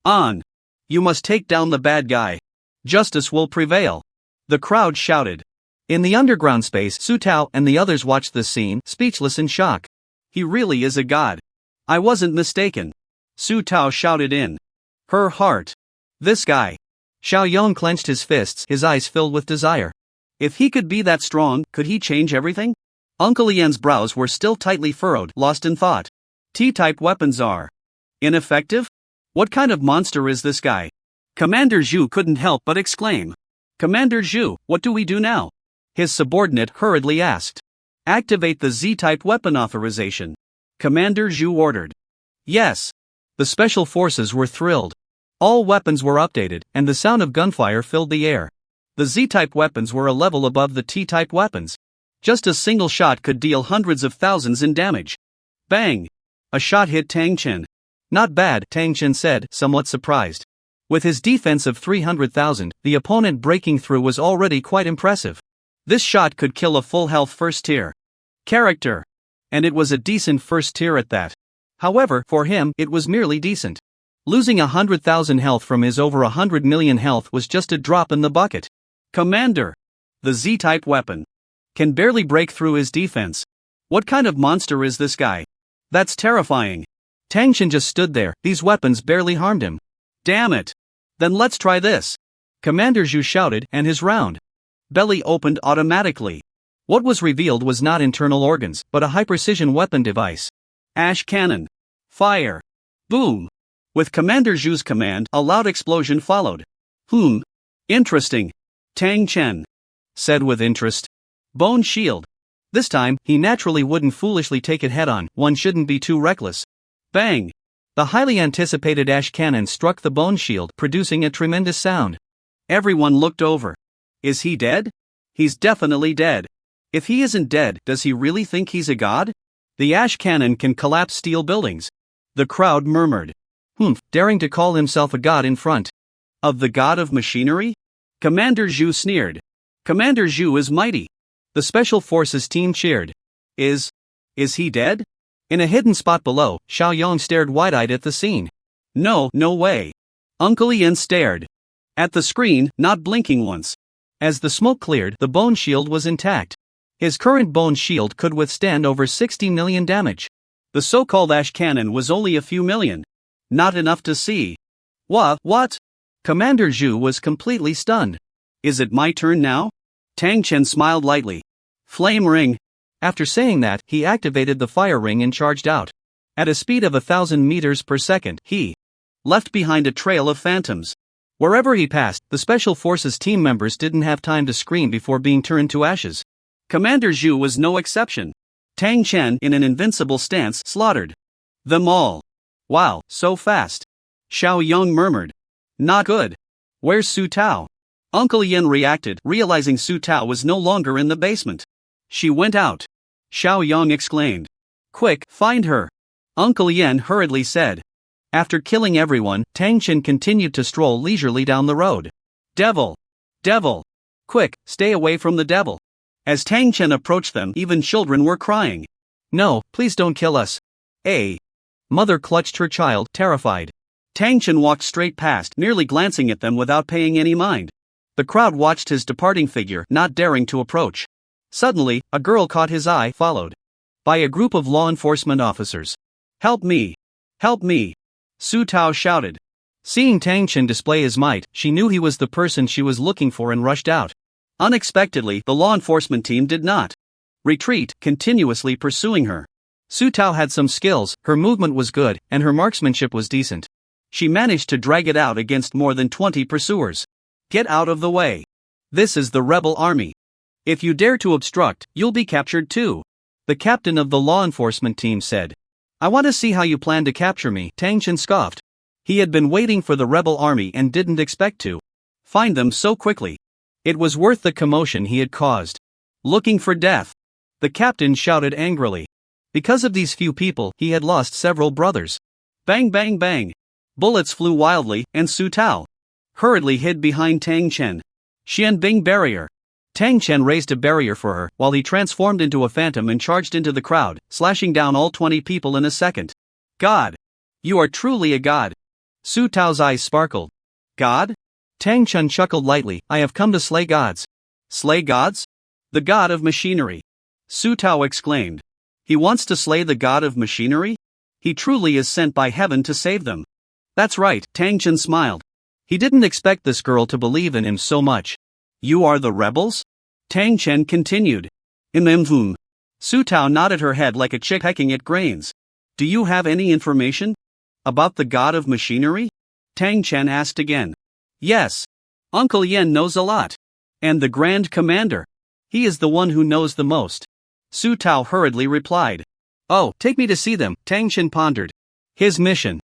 on. You must take down the bad guy. Justice will prevail. The crowd shouted. In the underground space, Su Tao and the others watched this scene, speechless in shock. He really is a god. I wasn't mistaken. Su Tao shouted in her heart. This guy. Xiao Yong clenched his fists, his eyes filled with desire. If he could be that strong, could he change everything? Uncle Ian's brows were still tightly furrowed, lost in thought. T-type weapons are ineffective? What kind of monster is this guy? Commander Zhu couldn't help but exclaim. Commander Zhu, what do we do now? His subordinate hurriedly asked. Activate the Z-type weapon authorization. Commander Zhu ordered. Yes. The special forces were thrilled. All weapons were updated, and the sound of gunfire filled the air. The Z-type weapons were a level above the T-type weapons. Just a single shot could deal hundreds of thousands in damage. Bang! A shot hit Tang Chen. Not bad, Tang Chen said, somewhat surprised. With his defense of 300,000, the opponent breaking through was already quite impressive. This shot could kill a full health first tier character. And it was a decent first tier at that. However, for him, it was merely decent. Losing 100,000 health from his over 100 million health was just a drop in the bucket. Commander! The Z-type weapon can barely break through his defense. What kind of monster is this guy? That's terrifying. Tang Chen just stood there, these weapons barely harmed him. Damn it! Then let's try this. Commander Zhu shouted, and his round belly opened automatically. What was revealed was not internal organs, but a high-precision weapon device. Ash cannon. Fire. Boom. With Commander Zhu's command, a loud explosion followed. Interesting. Tang Chen said with interest. Bone shield. This time, he naturally wouldn't foolishly take it head-on, one shouldn't be too reckless. Bang! The highly anticipated ash cannon struck the bone shield, producing a tremendous sound. Everyone looked over. Is he dead? He's definitely dead. If he isn't dead, does he really think he's a god? The ash cannon can collapse steel buildings. The crowd murmured. Daring to call himself a god in front of the god of machinery? Commander Zhu sneered. Commander Zhu is mighty. The Special Forces team cheered. Is he dead? In a hidden spot below, Xiaoyang stared wide-eyed at the scene. No way. Uncle Ian stared at the screen, not blinking once. As the smoke cleared, the bone shield was intact. His current bone shield could withstand over 60 million damage. The so-called ash cannon was only a few million. Not enough to see. What? Commander Zhu was completely stunned. Is it my turn now? Tang Chen smiled lightly. Flame ring. After saying that, he activated the fire ring and charged out. At a speed of 1,000 meters per second, he left behind a trail of phantoms. Wherever he passed, the Special Forces team members didn't have time to scream before being turned to ashes. Commander Zhu was no exception. Tang Chen, in an invincible stance, slaughtered them all. Wow, so fast. Xiaoyang murmured. Not good. Where's Su Tao? Uncle Yen reacted, realizing Su Tao was no longer in the basement. She went out. Xiaoyang exclaimed. Quick, find her. Uncle Yen hurriedly said. After killing everyone, Tang Chen continued to stroll leisurely down the road. Devil! Quick, stay away from the devil. As Tang Chen approached them, even children were crying. No, please don't kill us. Mother clutched her child, terrified. Tang Chen walked straight past, merely glancing at them without paying any mind. The crowd watched his departing figure, not daring to approach. Suddenly, a girl caught his eye, followed by a group of law enforcement officers. Help me! Su Tao shouted. Seeing Tang Chen display his might, she knew he was the person she was looking for and rushed out. Unexpectedly, the law enforcement team did not retreat, continuously pursuing her. Su Tao had some skills, her movement was good, and her marksmanship was decent. She managed to drag it out against more than 20 pursuers. Get out of the way. This is the rebel army. If you dare to obstruct, you'll be captured too. The captain of the law enforcement team said. I want to see how you plan to capture me, Tang Chen scoffed. He had been waiting for the rebel army and didn't expect to find them so quickly. It was worth the commotion he had caused. Looking for death. The captain shouted angrily. Because of these few people, he had lost several brothers. Bang bang bang. Bullets flew wildly, and Su Tao hurriedly hid behind Tang Chen. Xianbing barrier. Tang Chen raised a barrier for her, while he transformed into a phantom and charged into the crowd, slashing down all 20 people in a second. God! You are truly a god. Su Tao's eyes sparkled. God? Tang Chen chuckled lightly. I have come to slay gods. Slay gods? The god of machinery. Su Tao exclaimed. He wants to slay the god of machinery? He truly is sent by heaven to save them. That's right, Tang Chen smiled. He didn't expect this girl to believe in him so much. You are the rebels? Tang Chen continued. Su Tao nodded her head like a chick pecking at grains. Do you have any information about the god of machinery? Tang Chen asked again. Yes. Uncle Yen knows a lot. And the Grand Commander. He is the one who knows the most. Su Tao hurriedly replied. Oh, take me to see them, Tang Chen pondered. His mission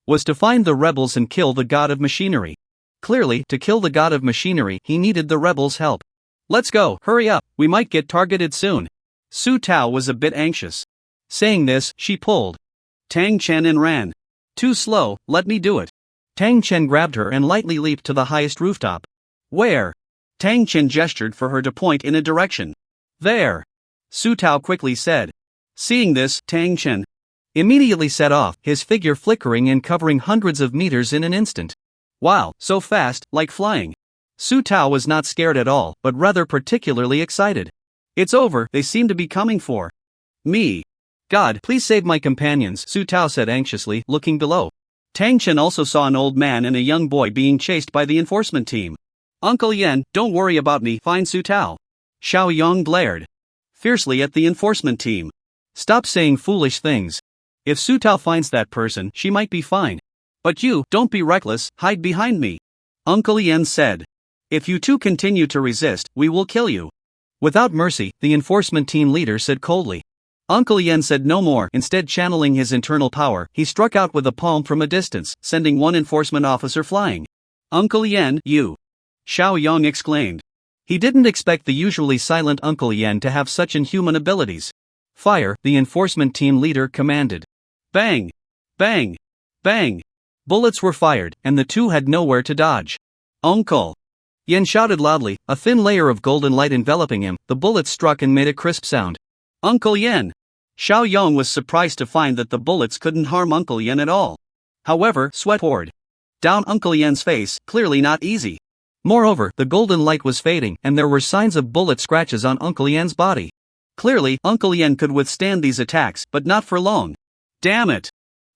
was to find the rebels and kill the god of machinery. Clearly, to kill the god of machinery, he needed the rebels' help. Let's go, hurry up, we might get targeted soon. Su Tao was a bit anxious. Saying this, she pulled Tang Chen and ran. Too slow, let me do it. Tang Chen grabbed her and lightly leaped to the highest rooftop. Where? Tang Chen gestured for her to point in a direction. There. Su Tao quickly said. Seeing this, Tang Chen immediately set off, his figure flickering and covering hundreds of meters in an instant. Wow, so fast, like flying. Su Tao was not scared at all, but rather particularly excited. It's over, they seem to be coming for me. God, please save my companions, Su Tao said anxiously, looking below. Tang Chen also saw an old man and a young boy being chased by the enforcement team. Uncle Yen, don't worry about me, fine Su Tao. Xiaoyang glared fiercely at the enforcement team. Stop saying foolish things. If Su Tao finds that person, she might be fine. But you, don't be reckless, hide behind me. Uncle Yen said. If you two continue to resist, we will kill you. Without mercy, the enforcement team leader said coldly. Uncle Yen said no more, instead channeling his internal power, he struck out with a palm from a distance, sending one enforcement officer flying. Uncle Yen, you! Xiaoyang exclaimed. He didn't expect the usually silent Uncle Yen to have such inhuman abilities. Fire, the enforcement team leader commanded. Bang! Bang! Bang! Bullets were fired, and the two had nowhere to dodge. Uncle! Yen shouted loudly, a thin layer of golden light enveloping him. The bullets struck and made a crisp sound. Uncle Yen! Xiao Yong was surprised to find that the bullets couldn't harm Uncle Yen at all. However, sweat poured down Uncle Yen's face, clearly not easy. Moreover, the golden light was fading, and there were signs of bullet scratches on Uncle Yen's body. Clearly, Uncle Yen could withstand these attacks, but not for long. Damn it!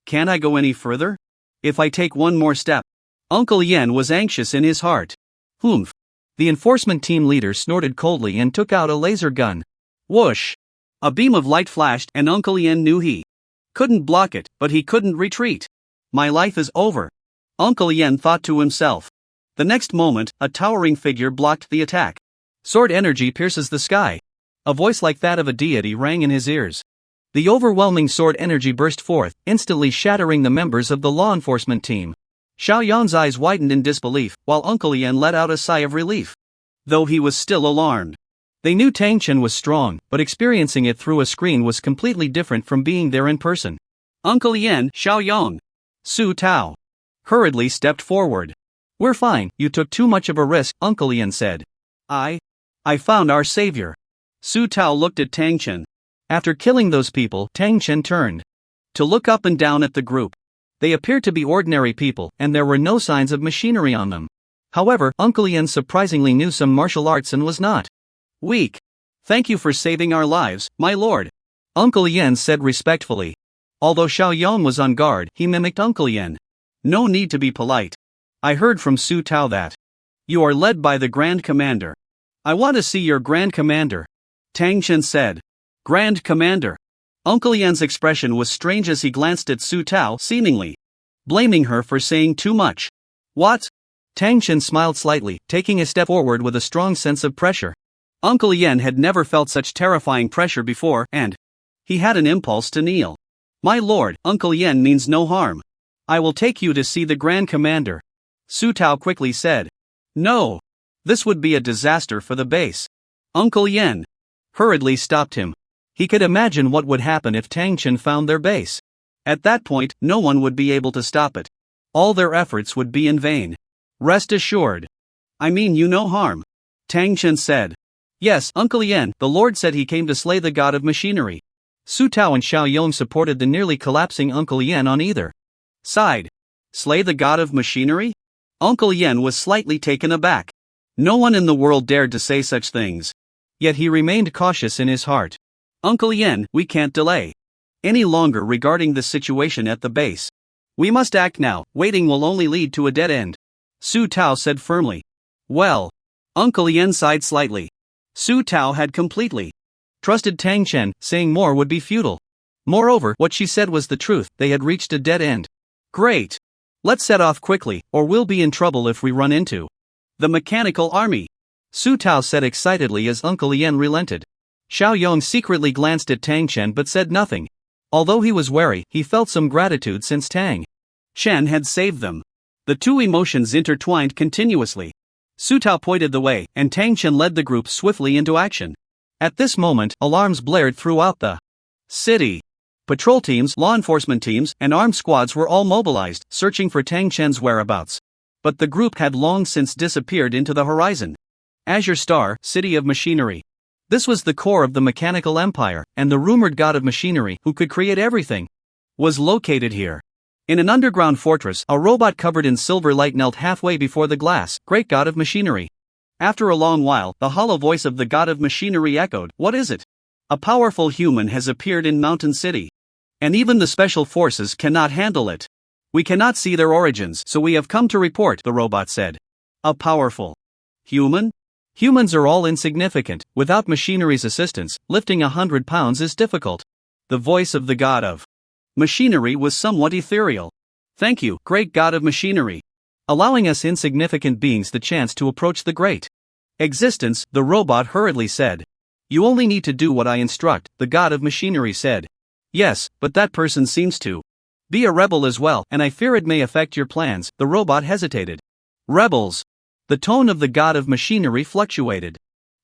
Can't I go any further? If I take one more step. Uncle Yen was anxious in his heart. Humph. The enforcement team leader snorted coldly and took out a laser gun. Whoosh! A beam of light flashed, and Uncle Yen knew he couldn't block it, but he couldn't retreat. My life is over. Uncle Yen thought to himself. The next moment, a towering figure blocked the attack. Sword energy pierces the sky. A voice like that of a deity rang in his ears. The overwhelming sword energy burst forth, instantly shattering the members of the law enforcement team. Xiao Yong's eyes widened in disbelief, while Uncle Yen let out a sigh of relief. Though he was still alarmed. They knew Tang Chen was strong, but experiencing it through a screen was completely different from being there in person. Uncle Yen, Xiao Yong. Su Tao hurriedly stepped forward. We're fine, you took too much of a risk, Uncle Yen said. I found our savior. Su Tao looked at Tang Chen. After killing those people, Tang Chen turned to look up and down at the group. They appeared to be ordinary people, and there were no signs of machinery on them. However, Uncle Yen surprisingly knew some martial arts and was not weak. Thank you for saving our lives, my lord. Uncle Yen said respectfully. Although Xiao Yong was on guard, he mimicked Uncle Yen. No need to be polite. I heard from Su Tao that you are led by the Grand Commander. I want to see your Grand Commander. Tang Chen said. Grand Commander. Uncle Yen's expression was strange as he glanced at Su Tao, seemingly blaming her for saying too much. What? Tang Chen smiled slightly, taking a step forward with a strong sense of pressure. Uncle Yen had never felt such terrifying pressure before, and he had an impulse to kneel. My lord, Uncle Yen means no harm. I will take you to see the Grand Commander. Su Tao quickly said. No. This would be a disaster for the base. Uncle Yen hurriedly stopped him. He could imagine what would happen if Tang Chen found their base. At that point, no one would be able to stop it. All their efforts would be in vain. Rest assured. I mean you no harm. Tang Chen said. Yes, Uncle Yen, the Lord said he came to slay the god of machinery. Su Tao and Xiao Yong supported the nearly collapsing Uncle Yen on either side. Slay the god of machinery? Uncle Yen was slightly taken aback. No one in the world dared to say such things. Yet he remained cautious in his heart. Uncle Yen, we can't delay any longer regarding the situation at the base. We must act now, waiting will only lead to a dead end. Su Tao said firmly. Well. Uncle Yen sighed slightly. Su Tao had completely trusted Tang Chen, saying more would be futile. Moreover, what she said was the truth, they had reached a dead end. Great. Let's set off quickly, or we'll be in trouble if we run into the mechanical army. Su Tao said excitedly as Uncle Yen relented. Xiao Yong secretly glanced at Tang Chen but said nothing. Although he was wary, he felt some gratitude since Tang Chen had saved them. The two emotions intertwined continuously. Su Tao pointed the way, and Tang Chen led the group swiftly into action. At this moment, alarms blared throughout the city. Patrol teams, law enforcement teams, and armed squads were all mobilized, searching for Tang Chen's whereabouts. But the group had long since disappeared into the horizon. Azure Star, City of Machinery. This was the core of the mechanical empire, and the rumored god of machinery, who could create everything, was located here. In an underground fortress, a robot covered in silver light knelt halfway before the glass, great god of machinery. After a long while, the hollow voice of the god of machinery echoed, What is it? A powerful human has appeared in Mountain City. And even the special forces cannot handle it. We cannot see their origins, so we have come to report, the robot said. A powerful human? Humans are all insignificant. Without machinery's assistance, lifting 100 pounds is difficult. The voice of the god of machinery was somewhat ethereal. Thank you, great god of machinery. Allowing us insignificant beings the chance to approach the great existence, the robot hurriedly said. You only need to do what I instruct, the god of machinery said. Yes, but that person seems to be a rebel as well, and I fear it may affect your plans, the robot hesitated. Rebels. The tone of the god of machinery fluctuated.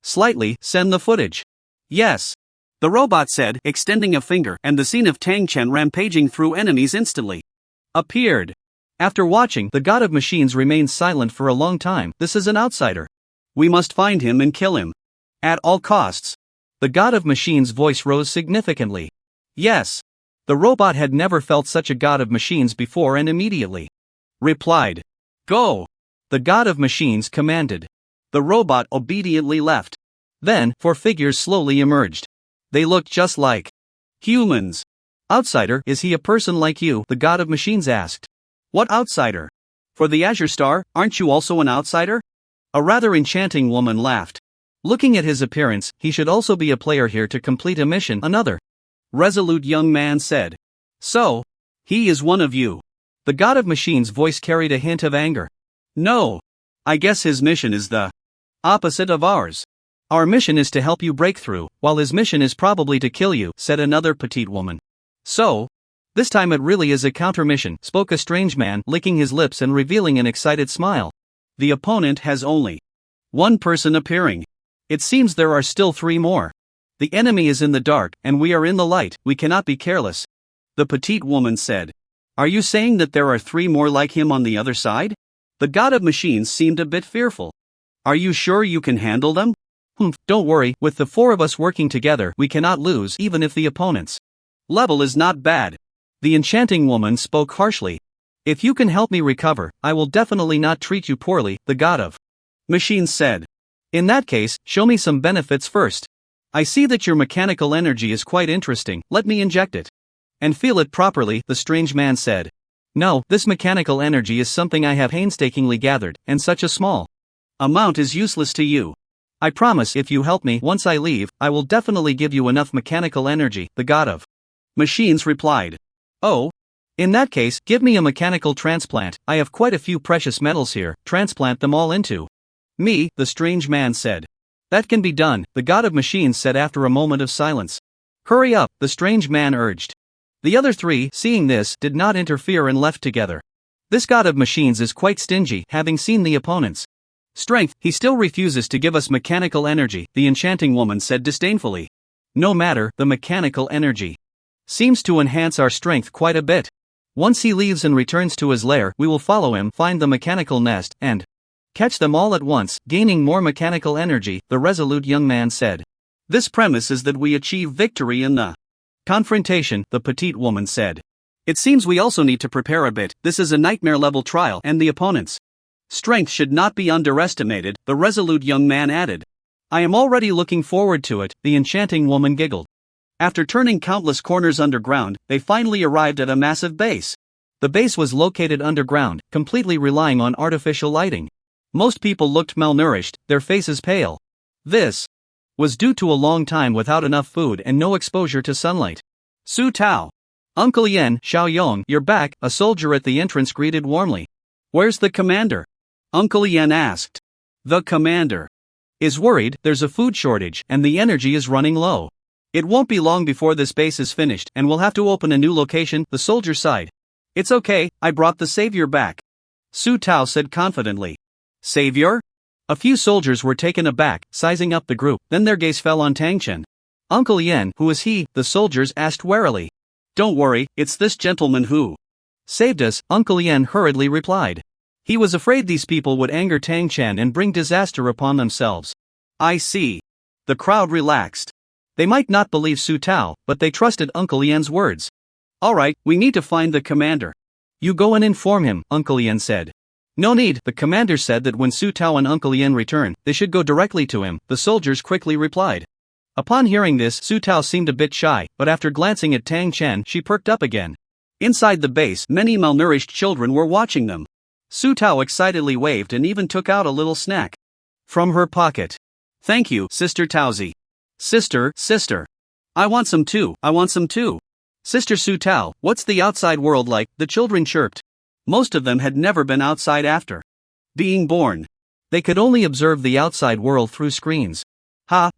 Slightly, send the footage. Yes. The robot said, extending a finger, and the scene of Tang Chen rampaging through enemies instantly appeared. After watching, the god of machines remained silent for a long time. This is an outsider. We must find him and kill him. At all costs. The god of machines' voice rose significantly. Yes. The robot had never felt such a god of machines before and immediately replied. Go. The god of machines commanded. The robot obediently left. Then, four figures slowly emerged. They looked just like humans. Outsider, is he a person like you? The god of machines asked. What outsider? For the Azure Star, aren't you also an outsider? A rather enchanting woman laughed. Looking at his appearance, he should also be a player here to complete a mission. Another resolute young man said. So, he is one of you. The god of machines' voice carried a hint of anger. No. I guess his mission is the opposite of ours. Our mission is to help you break through, while his mission is probably to kill you, said another petite woman. So, this time it really is a counter-mission, spoke a strange man, licking his lips and revealing an excited smile. The opponent has only one person appearing. It seems there are still 3 more. The enemy is in the dark, and we are in the light. We cannot be careless. The petite woman said. Are you saying that there are 3 more like him on the other side? The god of machines seemed a bit fearful. Are you sure you can handle them? Don't worry, with the 4 of us working together, we cannot lose even if the opponent's level is not bad. The enchanting woman spoke harshly. If you can help me recover, I will definitely not treat you poorly, the god of machines said. In that case, show me some benefits first. I see that your mechanical energy is quite interesting, let me inject it. And feel it properly, the strange man said. No, this mechanical energy is something I have painstakingly gathered, and such a small amount is useless to you. I promise if you help me once I leave, I will definitely give you enough mechanical energy, the god of machines replied. Oh? In that case, give me a mechanical transplant, I have quite a few precious metals here, transplant them all into me, the strange man said. That can be done, the god of machines said after a moment of silence. Hurry up, the strange man urged. The other 3, seeing this, did not interfere and left together. This god of machines is quite stingy, having seen the opponent's strength, he still refuses to give us mechanical energy, the enchanting woman said disdainfully. No matter, the mechanical energy seems to enhance our strength quite a bit. Once he leaves and returns to his lair, we will follow him, find the mechanical nest, and catch them all at once, gaining more mechanical energy, the resolute young man said. This premise is that we achieve victory in the confrontation, the petite woman said. It seems we also need to prepare a bit, this is a nightmare-level trial, and the opponent's strength should not be underestimated, the resolute young man added. I am already looking forward to it, the enchanting woman giggled. After turning countless corners underground, they finally arrived at a massive base. The base was located underground, completely relying on artificial lighting. Most people looked malnourished, their faces pale. This was due to a long time without enough food and no exposure to sunlight. Su Tao. Uncle Yen, Xiao Yong, you're back, a soldier at the entrance greeted warmly. Where's the commander? Uncle Yen asked. The commander is worried, there's a food shortage, and the energy is running low. It won't be long before this base is finished, and we'll have to open a new location, the soldier sighed. It's okay, I brought the savior back. Su Tao said confidently. Savior? A few soldiers were taken aback, sizing up the group, then their gaze fell on Tang Chen. Uncle Yen, who is he? The soldiers asked warily. Don't worry, it's this gentleman who saved us, Uncle Yen hurriedly replied. He was afraid these people would anger Tang Chen and bring disaster upon themselves. I see. The crowd relaxed. They might not believe Su Tao, but they trusted Uncle Yen's words. Alright, we need to find the commander. You go and inform him, Uncle Yen said. No need, the commander said that when Su Tao and Uncle Yen return, they should go directly to him, the soldiers quickly replied. Upon hearing this, Su Tao seemed a bit shy, but after glancing at Tang Chen, she perked up again. Inside the base, many malnourished children were watching them. Su Tao excitedly waved and even took out a little snack from her pocket. Thank you, Sister Taozi. Sister. I want some too. Sister Su Tao, what's the outside world like? The children chirped. Most of them had never been outside after being born. They could only observe the outside world through screens.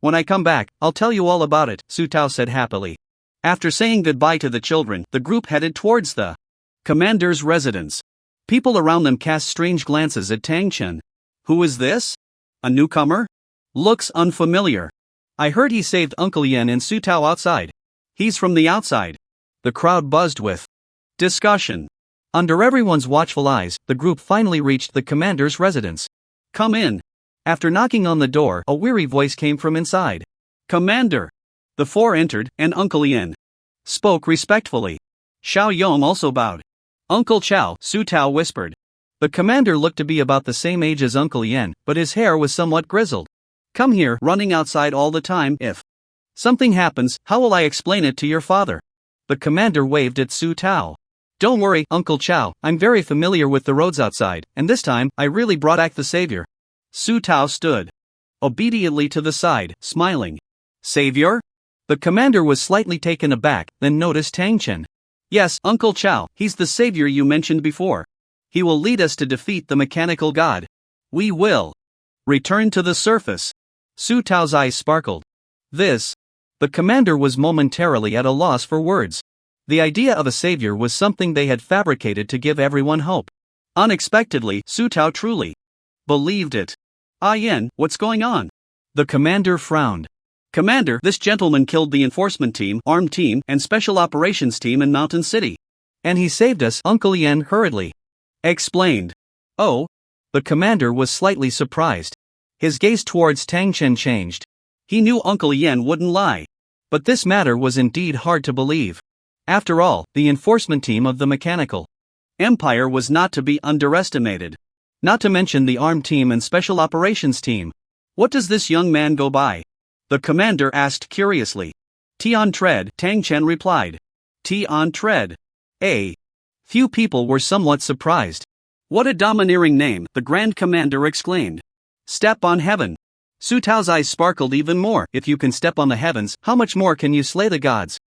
When I come back, I'll tell you all about it, Su Tao said happily. After saying goodbye to the children, the group headed towards the commander's residence. People around them cast strange glances at Tang Chen. Who is this? A newcomer? Looks unfamiliar. I heard he saved Uncle Yen and Su Tao outside. He's from the outside. The crowd buzzed with discussion. Under everyone's watchful eyes, the group finally reached the commander's residence. "Come in." After knocking on the door, a weary voice came from inside. "Commander." The four entered, and Uncle Yen spoke respectfully. Xiao Yong also bowed. "Uncle Chow," Su Tao whispered. The commander looked to be about the same age as Uncle Yen, but his hair was somewhat grizzled. "Come here, running outside all the time. If something happens, how will I explain it to your father?" The commander waved at Su Tao. "Don't worry, Uncle Chow, I'm very familiar with the roads outside, and this time, I really brought back the savior." Su Tao stood obediently to the side, smiling. "Savior?" The commander was slightly taken aback, then noticed Tang Chen. "Yes, Uncle Chow, he's the savior you mentioned before. He will lead us to defeat the mechanical god. We will return to the surface." Su Tao's eyes sparkled. The commander was momentarily at a loss for words. The idea of a savior was something they had fabricated to give everyone hope. Unexpectedly, Su Tao truly believed it. "Ah Yen, what's going on?" The commander frowned. "Commander, this gentleman killed the enforcement team, armed team, and special operations team in Mountain City. And he saved us," Uncle Yen hurriedly explained. "Oh?" The commander was slightly surprised. His gaze towards Tang Chen changed. He knew Uncle Yen wouldn't lie. But this matter was indeed hard to believe. After all, the enforcement team of the mechanical empire was not to be underestimated. Not to mention the armed team and special operations team. "What does this young man go by?" the commander asked curiously. "Tian Tread," Tang Chen replied. "Tian Tread. Eh?" Few people were somewhat surprised. "What a domineering name," the Grand Commander exclaimed. "Step on heaven." Su Tao's eyes sparkled even more. "If you can step on the heavens, how much more can you slay the gods?"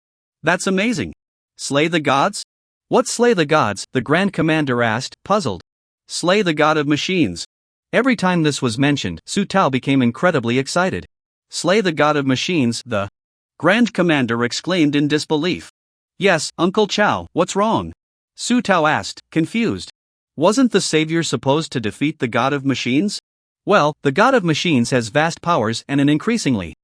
"That's amazing." "Slay the gods? What slay the gods?" the Grand Commander asked, puzzled. "Slay the god of machines." Every time this was mentioned, Su Tao became incredibly excited. "Slay the god of machines," the Grand Commander exclaimed in disbelief. "Yes, Uncle Chow, what's wrong?" Su Tao asked, confused. Wasn't the savior supposed to defeat the god of machines? Well, the god of machines has vast powers and an increasingly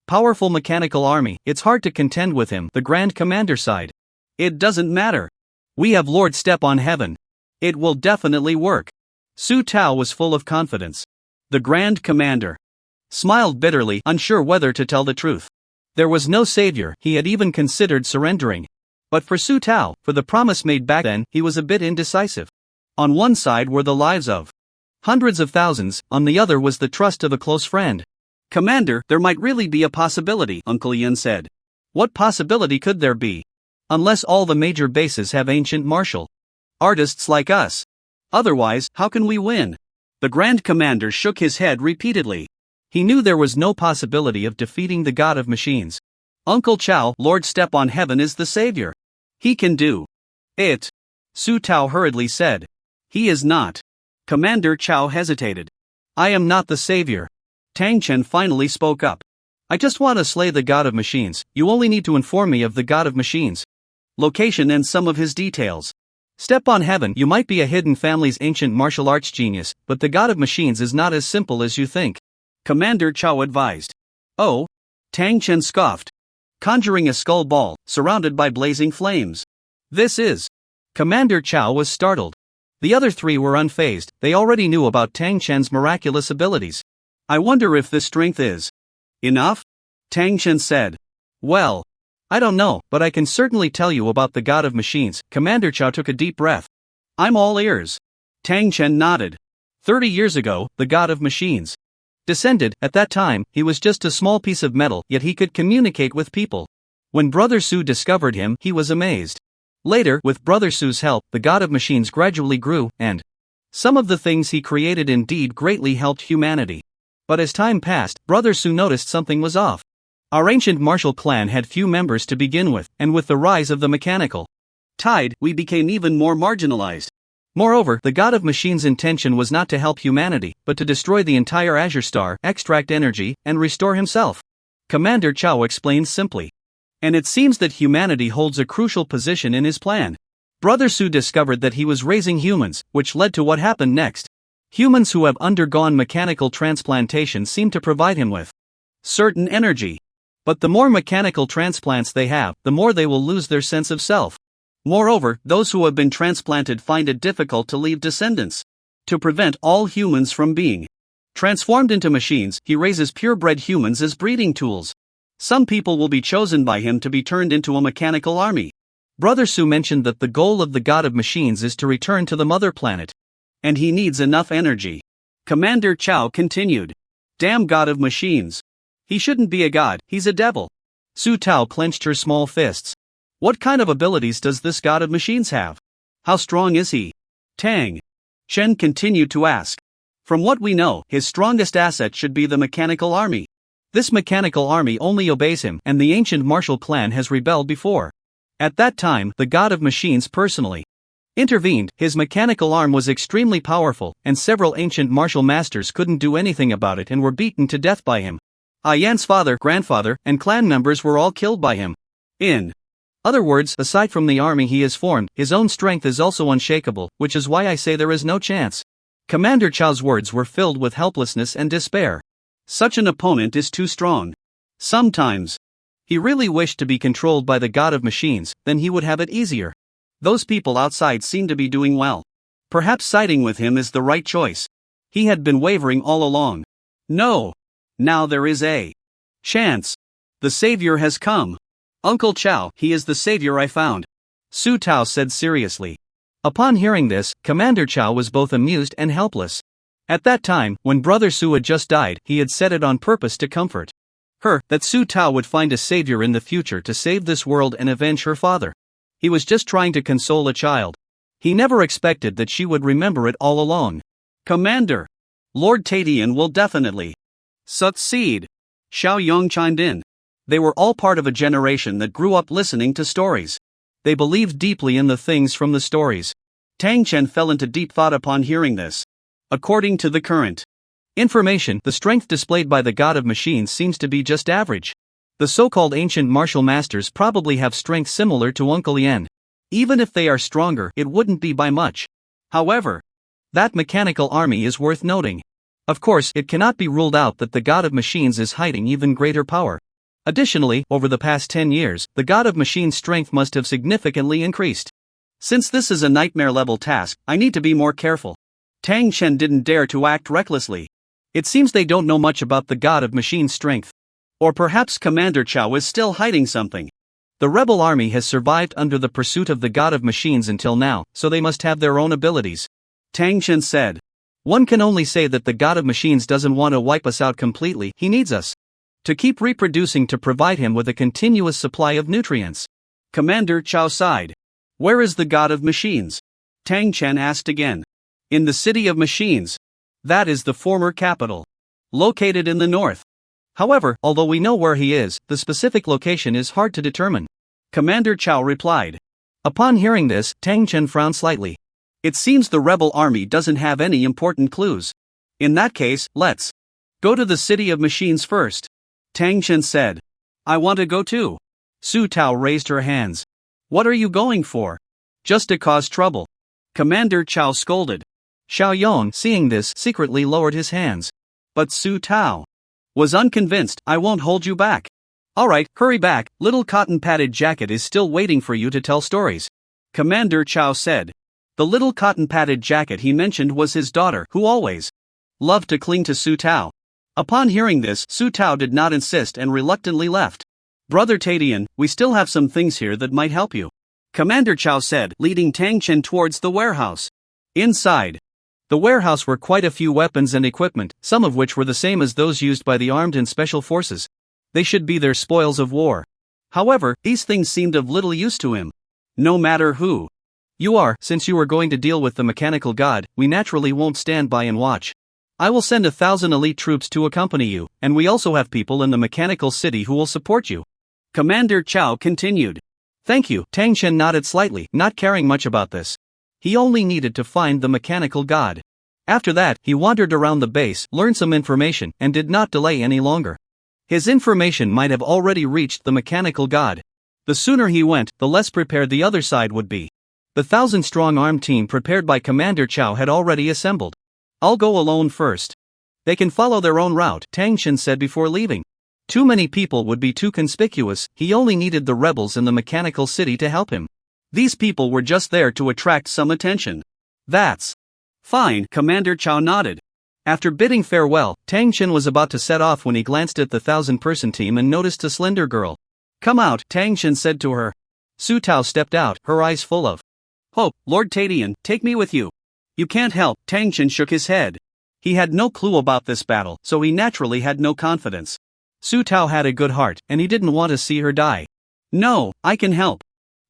powerful mechanical army. It's hard to contend with him, the Grand Commander sighed. "It doesn't matter. We have Lord Step on Heaven. It will definitely work." Su Tao was full of confidence. The Grand Commander smiled bitterly, unsure whether to tell the truth. There was no savior. He had even considered surrendering. But for Su Tao, for the promise made back then, he was a bit indecisive. On one side were the lives of hundreds of thousands, on the other was the trust of a close friend. "Commander, there might really be a possibility," Uncle Yen said. "What possibility could there be? Unless all the major bases have ancient martial artists like us. Otherwise, how can we win?" The Grand Commander shook his head repeatedly. He knew there was no possibility of defeating the god of machines. "Uncle Chow, Lord Step on Heaven is the savior. He can do it," Su Tao hurriedly said. "He is not." Commander Chow hesitated. "I am not the savior." Tang Chen finally spoke up. "I just want to slay the god of machines. You only need to inform me of the god of machines, location and some of his details. Step on Heaven, you might be a hidden family's ancient martial arts genius, but the god of machines is not as simple as you think," Commander Chow advised. "Oh?" Tang Chen scoffed. "Conjuring a skull ball, surrounded by blazing flames. This is..." Commander Chow was startled. The other three were unfazed. They already knew about Tang Chen's miraculous abilities. "I wonder if this strength is enough?" Tang Chen said. "Well, I don't know, but I can certainly tell you about the god of machines." Commander Chow took a deep breath. "I'm all ears." Tang Chen nodded. 30 years ago, the god of machines descended. At that time, he was just a small piece of metal, yet he could communicate with people. When Brother Su discovered him, he was amazed. Later, with Brother Su's help, the god of machines gradually grew, and some of the things he created indeed greatly helped humanity. But as time passed, Brother Su noticed something was off. Our ancient martial clan had few members to begin with, and with the rise of the mechanical tide, we became even more marginalized. Moreover, the god of machines' intention was not to help humanity, but to destroy the entire Azure Star, extract energy, and restore himself. Commander Chow explained simply. And it seems that humanity holds a crucial position in his plan. Brother Su discovered that he was raising humans, which led to what happened next. Humans who have undergone mechanical transplantation seem to provide him with certain energy. But the more mechanical transplants they have, the more they will lose their sense of self. Moreover, those who have been transplanted find it difficult to leave descendants. To prevent all humans from being transformed into machines, he raises purebred humans as breeding tools. Some people will be chosen by him to be turned into a mechanical army. Brother Su mentioned that the goal of the god of machines is to return to the mother planet. And he needs enough energy. Commander Chow continued. Damn god of machines. He shouldn't be a god, he's a devil. Su Tao clenched her small fists. What kind of abilities does this god of machines have? How strong is he? Tang Chen continued to ask. From what we know, his strongest asset should be the mechanical army. This mechanical army only obeys him, and the ancient martial clan has rebelled before. At that time, the god of machines personally intervened. His mechanical arm was extremely powerful, and several ancient martial masters couldn't do anything about it and were beaten to death by him. Yan's father, grandfather, and clan members were all killed by him. In other words, aside from the army he has formed, his own strength is also unshakable, which is why I say there is no chance. Commander Chow's words were filled with helplessness and despair. Such an opponent is too strong. Sometimes he really wished to be controlled by the god of machines, then he would have it easier. Those people outside seem to be doing well. Perhaps siding with him is the right choice. He had been wavering all along. No. Now there is a chance. The savior has come. Uncle Chow, he is the savior I found. Su Tao said seriously. Upon hearing this, Commander Chow was both amused and helpless. At that time, when Brother Su had just died, he had said it on purpose to comfort her, that Su Tao would find a savior in the future to save this world and avenge her father. He was just trying to console a child. He never expected that she would remember it all along. Commander, Lord Tadian will definitely succeed. Xiao Yong chimed in. They were all part of a generation that grew up listening to stories. They believed deeply in the things from the stories. Tang Chen fell into deep thought upon hearing this. According to the current information, the strength displayed by the god of machines seems to be just average. The so-called ancient martial masters probably have strength similar to Uncle Yan. Even if they are stronger, it wouldn't be by much. However, that mechanical army is worth noting. Of course, it cannot be ruled out that the god of machines is hiding even greater power. Additionally, over the past 10 years, the god of machines' strength must have significantly increased. Since this is a nightmare-level task, I need to be more careful. Tang Chen didn't dare to act recklessly. It seems they don't know much about the god of machines' strength. Or perhaps Commander Chow is still hiding something. The rebel army has survived under the pursuit of the god of machines until now, so they must have their own abilities. Tang Chen said. One can only say that the god of machines doesn't want to wipe us out completely, he needs us to keep reproducing to provide him with a continuous supply of nutrients. Commander Chow sighed. Where is the god of machines? Tang Chen asked again. In the city of machines. That is the former capital. Located in the north. However, although we know where he is, the specific location is hard to determine. Commander Chow replied. Upon hearing this, Tang Chen frowned slightly. It seems the rebel army doesn't have any important clues. In that case, let's go to the city of machines first. Tang Chen said. I want to go too. Su Tao raised her hands. What are you going for? Just to cause trouble. Commander Chow scolded. Xiao Yong, seeing this, secretly lowered his hands. But Su Tao was unconvinced. I won't hold you back. Alright, hurry back, little cotton-padded jacket is still waiting for you to tell stories. Commander Chow said. The little cotton-padded jacket he mentioned was his daughter, who always loved to cling to Su Tao. Upon hearing this, Su Tao did not insist and reluctantly left. Brother Tadian, we still have some things here that might help you. Commander Chow said, leading Tang Chen towards the warehouse. Inside the warehouse were quite a few weapons and equipment, some of which were the same as those used by the armed and special forces. They should be their spoils of war. However, these things seemed of little use to him. No matter who you are, since you are going to deal with the mechanical god, we naturally won't stand by and watch. I will send 1,000 elite troops to accompany you, and we also have people in the mechanical city who will support you. Commander Chow continued. Thank you. Tang Chen nodded slightly, not caring much about this. He only needed to find the mechanical god. After that, he wandered around the base, learned some information, and did not delay any longer. His information might have already reached the mechanical god. The sooner he went, the less prepared the other side would be. The 1,000-strong armed team prepared by Commander Chow had already assembled. I'll go alone first. They can follow their own route, Tang Chen said before leaving. Too many people would be too conspicuous, he only needed the rebels in the mechanical city to help him. These people were just there to attract some attention. That's fine, Commander Chow nodded. After bidding farewell, Tang Chen was about to set off when he glanced at the 1,000-person team and noticed a slender girl. Come out, Tang Chen said to her. Su Tao stepped out, her eyes full of hope. Lord Tadian, take me with you. You can't help, Tang Chen shook his head. He had no clue about this battle, so he naturally had no confidence. Su Tao had a good heart, and he didn't want to see her die. No, I can help.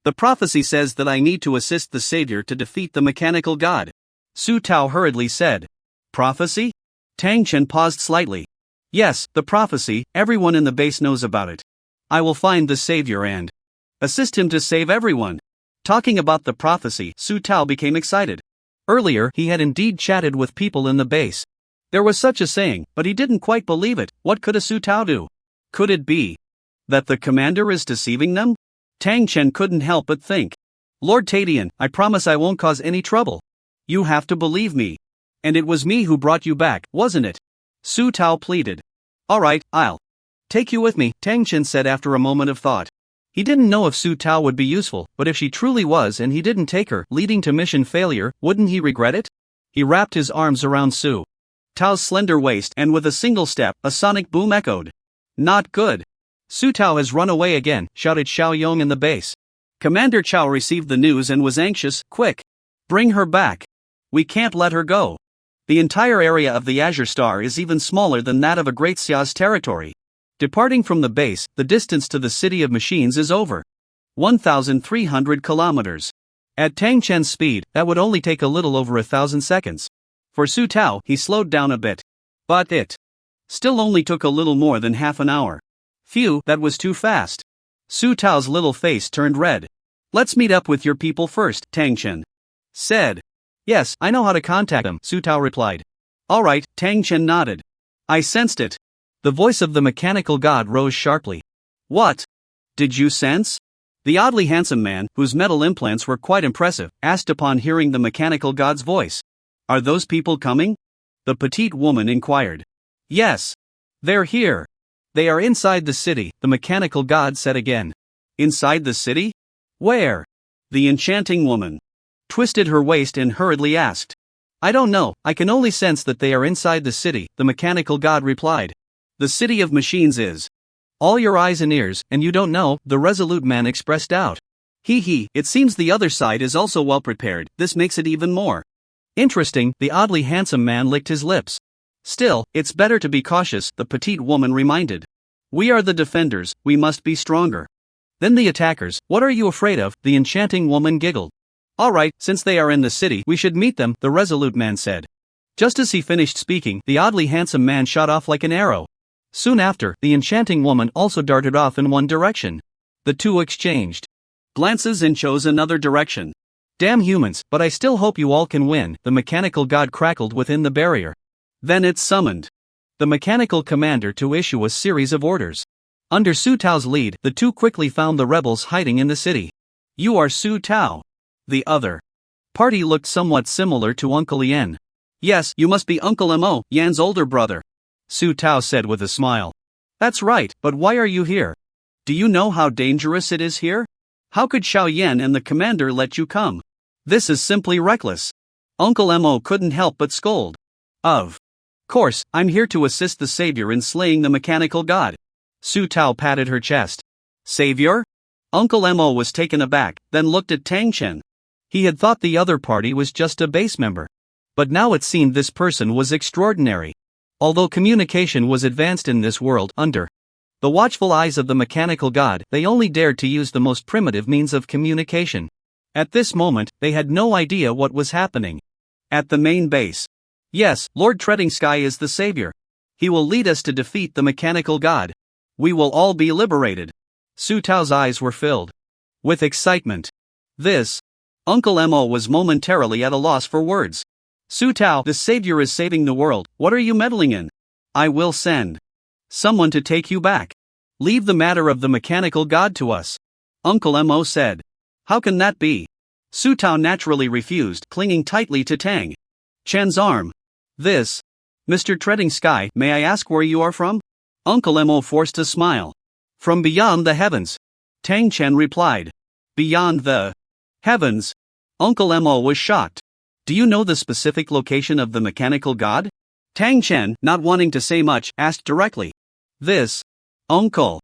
The prophecy says that I need to assist the savior to defeat the mechanical god. Su Tao hurriedly said. Prophecy? Tang Chen paused slightly. Yes, the prophecy, everyone in the base knows about it. I will find the savior and assist him to save everyone. Talking about the prophecy, Su Tao became excited. Earlier, he had indeed chatted with people in the base. There was such a saying, but he didn't quite believe it. What could a Su Tao do? Could it be that the commander is deceiving them? Tang Chen couldn't help but think. Lord Tadian, I promise I won't cause any trouble. You have to believe me. And it was me who brought you back, wasn't it? Su Tao pleaded. Alright, I'll take you with me, Tang Chen said after a moment of thought. He didn't know if Su Tao would be useful, but if she truly was and he didn't take her, leading to mission failure, wouldn't he regret it? He wrapped his arms around Su Tao's slender waist and with a single step, a sonic boom echoed. Not good. Su Tao has run away again, shouted Xiao Yong in the base. Commander Chow received the news and was anxious. Quick! Bring her back. We can't let her go. The entire area of the Azure Star is even smaller than that of a Great Xia's territory. Departing from the base, the distance to the City of Machines is over 1,300 kilometers. At Tang Chen's speed, that would only take a little over 1,000 seconds. For Su Tao, he slowed down a bit. But it still only took a little more than half an hour. Phew, that was too fast. Su Tao's little face turned red. Let's meet up with your people first, Tang Chen said. Yes, I know how to contact them, Su Tao replied. Alright, Tang Chen nodded. I sensed it. The voice of the mechanical god rose sharply. What did you sense? The oddly handsome man, whose metal implants were quite impressive, asked upon hearing the mechanical god's voice. Are those people coming? The petite woman inquired. Yes. They're here. They are inside the city, the mechanical god said again. Inside the city? Where? The enchanting woman twisted her waist and hurriedly asked. I don't know, I can only sense that they are inside the city, the mechanical god replied. The city of machines is all your eyes and ears, and you don't know, the resolute man expressed doubt. It seems the other side is also well prepared, this makes it even more interesting, the oddly handsome man licked his lips. Still, it's better to be cautious, the petite woman reminded. We are the defenders, we must be stronger. Then the attackers, what are you afraid of, the enchanting woman giggled. Alright, since they are in the city, we should meet them, the resolute man said. Just as he finished speaking, the oddly handsome man shot off like an arrow. Soon after, the enchanting woman also darted off in one direction. The two exchanged glances and chose another direction. Damn humans, but I still hope you all can win, the mechanical god crackled within the barrier. Then it summoned the mechanical commander to issue a series of orders. Under Su Tao's lead, the two quickly found the rebels hiding in the city. You are Su Tao. The other party looked somewhat similar to Uncle Yan. Yes, you must be Uncle Mo, Yan's older brother. Su Tao said with a smile. That's right, but why are you here? Do you know how dangerous it is here? How could Xiao Yan and the commander let you come? This is simply reckless. Uncle Mo couldn't help but scold. Of course, I'm here to assist the savior in slaying the mechanical god. Su Tao patted her chest. Savior? Uncle Mo was taken aback, then looked at Tang Chen. He had thought the other party was just a base member. But now it seemed this person was extraordinary. Although communication was advanced in this world, under the watchful eyes of the mechanical god, they only dared to use the most primitive means of communication. At this moment, they had no idea what was happening. At the main base. Yes, Lord Treading Sky is the savior. He will lead us to defeat the mechanical god. We will all be liberated. Su Tao's eyes were filled with excitement. This Uncle Mo was momentarily at a loss for words. Su Tao, the savior is saving the world, what are you meddling in? I will send someone to take you back. Leave the matter of the mechanical god to us. Uncle Mo said. How can that be? Su Tao naturally refused, clinging tightly to Tang Chen's arm. This Mr. Treading Sky, may I ask where you are from? Uncle Mo forced a smile. From beyond the heavens. Tang Chen replied. Beyond the Heavens! Uncle Mo was shocked. Do you know the specific location of the mechanical god? Tang Chen, not wanting to say much, asked directly. This. Uncle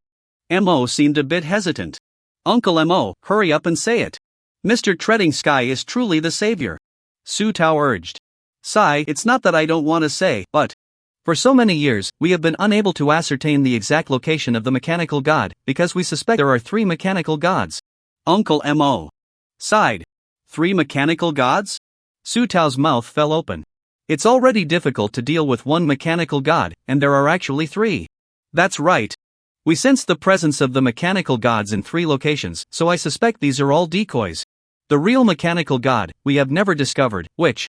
Mo seemed a bit hesitant. Uncle Mo, hurry up and say it. Mr. Treading Sky is truly the savior. Su Tao urged. Sigh, it's not that I don't want to say, but for so many years, we have been unable to ascertain the exact location of the mechanical god, because we suspect there are 3 mechanical gods. Uncle Mo sighed. 3 mechanical gods? Su Tao's mouth fell open. It's already difficult to deal with one mechanical god, and there are actually 3. That's right. We sense the presence of the mechanical gods in 3 locations, so I suspect these are all decoys. The real mechanical god, we have never discovered, which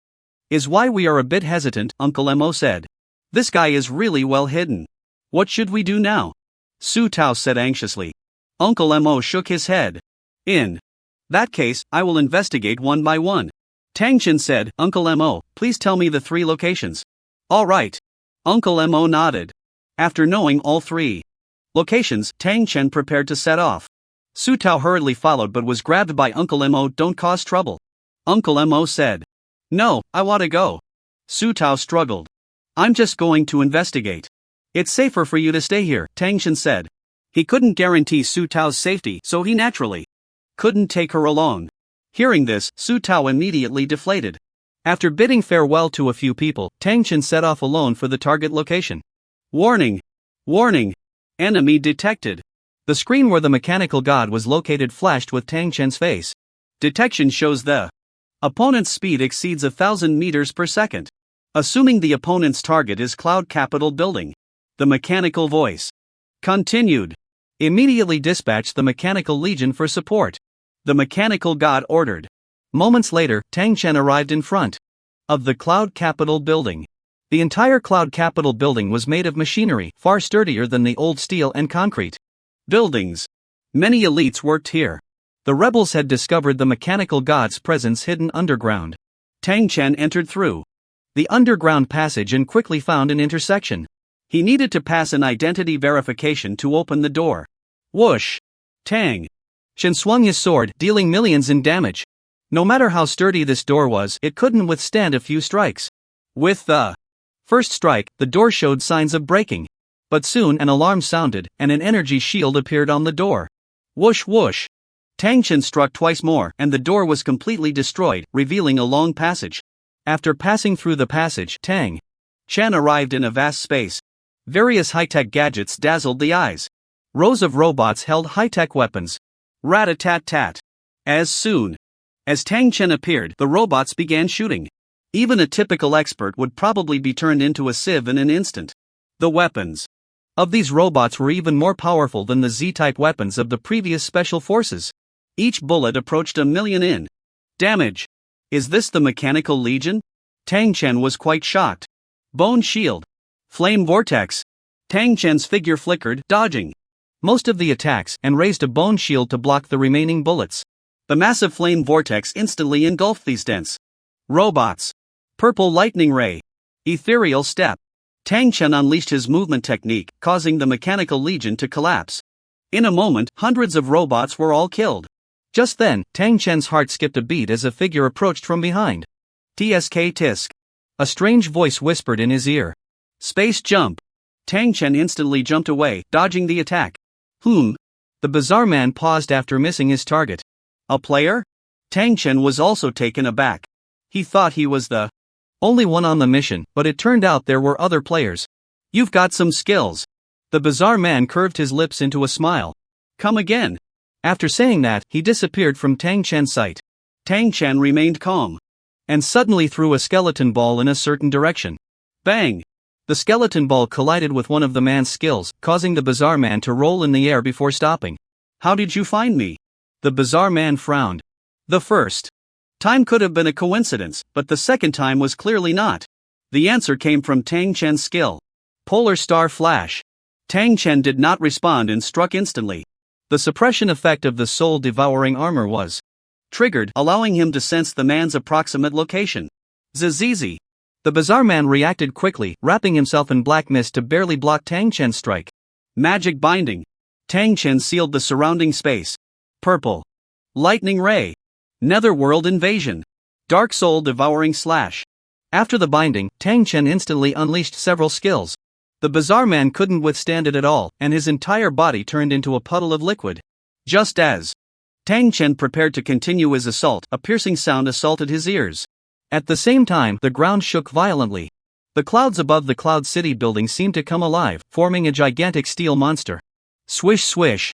is why we are a bit hesitant, Uncle Mo said. This guy is really well hidden. What should we do now? Su Tao said anxiously. Uncle Mo shook his head. In that case, I will investigate one by one. Tang Chen said, Uncle Mo, please tell me the 3 locations. All right. Uncle Mo nodded. After knowing all 3 locations, Tang Chen prepared to set off. Su Tao hurriedly followed but was grabbed by Uncle Mo. Don't cause trouble. Uncle Mo said. No, I want to go. Su Tao struggled. I'm just going to investigate. It's safer for you to stay here, Tang Chen said. He couldn't guarantee Su Tao's safety, so he naturally couldn't take her along. Hearing this, Su Tao immediately deflated. After bidding farewell to a few people, Tang Chen set off alone for the target location. Warning! Warning! Enemy detected. The screen where the mechanical god was located flashed with Tang Chen's face. Detection shows the opponent's speed exceeds 1,000 meters per second. Assuming the opponent's target is Cloud Capital Building. The mechanical voice continued. Immediately dispatch the mechanical legion for support. The mechanical god ordered. Moments later, Tang Chen arrived in front of the Cloud Capital Building. The entire Cloud Capital Building was made of machinery, far sturdier than the old steel and concrete buildings. Many elites worked here. The rebels had discovered the mechanical god's presence hidden underground. Tang Chen entered through the underground passage and quickly found an intersection. He needed to pass an identity verification to open the door. Whoosh! Tang Chen swung his sword, dealing millions in damage. No matter how sturdy this door was, it couldn't withstand a few strikes. With the first strike, the door showed signs of breaking. But soon an alarm sounded, and an energy shield appeared on the door. Whoosh whoosh! Tang Chen struck twice more, and the door was completely destroyed, revealing a long passage. After passing through the passage, Tang Chen arrived in a vast space. Various high-tech gadgets dazzled the eyes. Rows of robots held high-tech weapons. Rat-a-tat-tat. As soon as Tang Chen appeared, the robots began shooting. Even a typical expert would probably be turned into a sieve in an instant. The weapons of these robots were even more powerful than the Z-type weapons of the previous special forces. Each bullet approached 1,000,000 in damage. Is this the mechanical legion? Tang Chen was quite shocked. Bone shield. Flame vortex. Tang Chen's figure flickered, dodging most of the attacks, and raised a bone shield to block the remaining bullets. The massive flame vortex instantly engulfed these dense robots. Purple lightning ray. Ethereal step. Tang Chen unleashed his movement technique, causing the mechanical legion to collapse. In a moment, hundreds of robots were all killed. Just then, Tang Chen's heart skipped a beat as a figure approached from behind. TSK Tisk. A strange voice whispered in his ear. Space jump. Tang Chen instantly jumped away, dodging the attack. The bizarre man paused after missing his target. A player? Tang Chen was also taken aback. He thought he was the only one on the mission, but it turned out there were other players. You've got some skills. The bizarre man curved his lips into a smile. Come again. After saying that, he disappeared from Tang Chen's sight. Tang Chen remained calm. And suddenly threw a skeleton ball in a certain direction. Bang! The skeleton ball collided with one of the man's skills, causing the bizarre man to roll in the air before stopping. How did you find me? The bizarre man frowned. The first time could have been a coincidence, but the second time was clearly not. The answer came from Tang Chen's skill. Polar Star Flash. Tang Chen did not respond and struck instantly. The suppression effect of the soul-devouring armor was triggered, allowing him to sense the man's approximate location. Zizizi. The bizarre man reacted quickly, wrapping himself in black mist to barely block Tang Chen's strike. Magic binding. Tang Chen sealed the surrounding space. Purple lightning ray. Netherworld Invasion. Dark Soul Devouring Slash. After the binding, Tang Chen instantly unleashed several skills. The bizarre man couldn't withstand it at all, and his entire body turned into a puddle of liquid. Just as Tang Chen prepared to continue his assault, a piercing sound assaulted his ears. At the same time, the ground shook violently. The clouds above the Cloud City building seemed to come alive, forming a gigantic steel monster. Swish swish.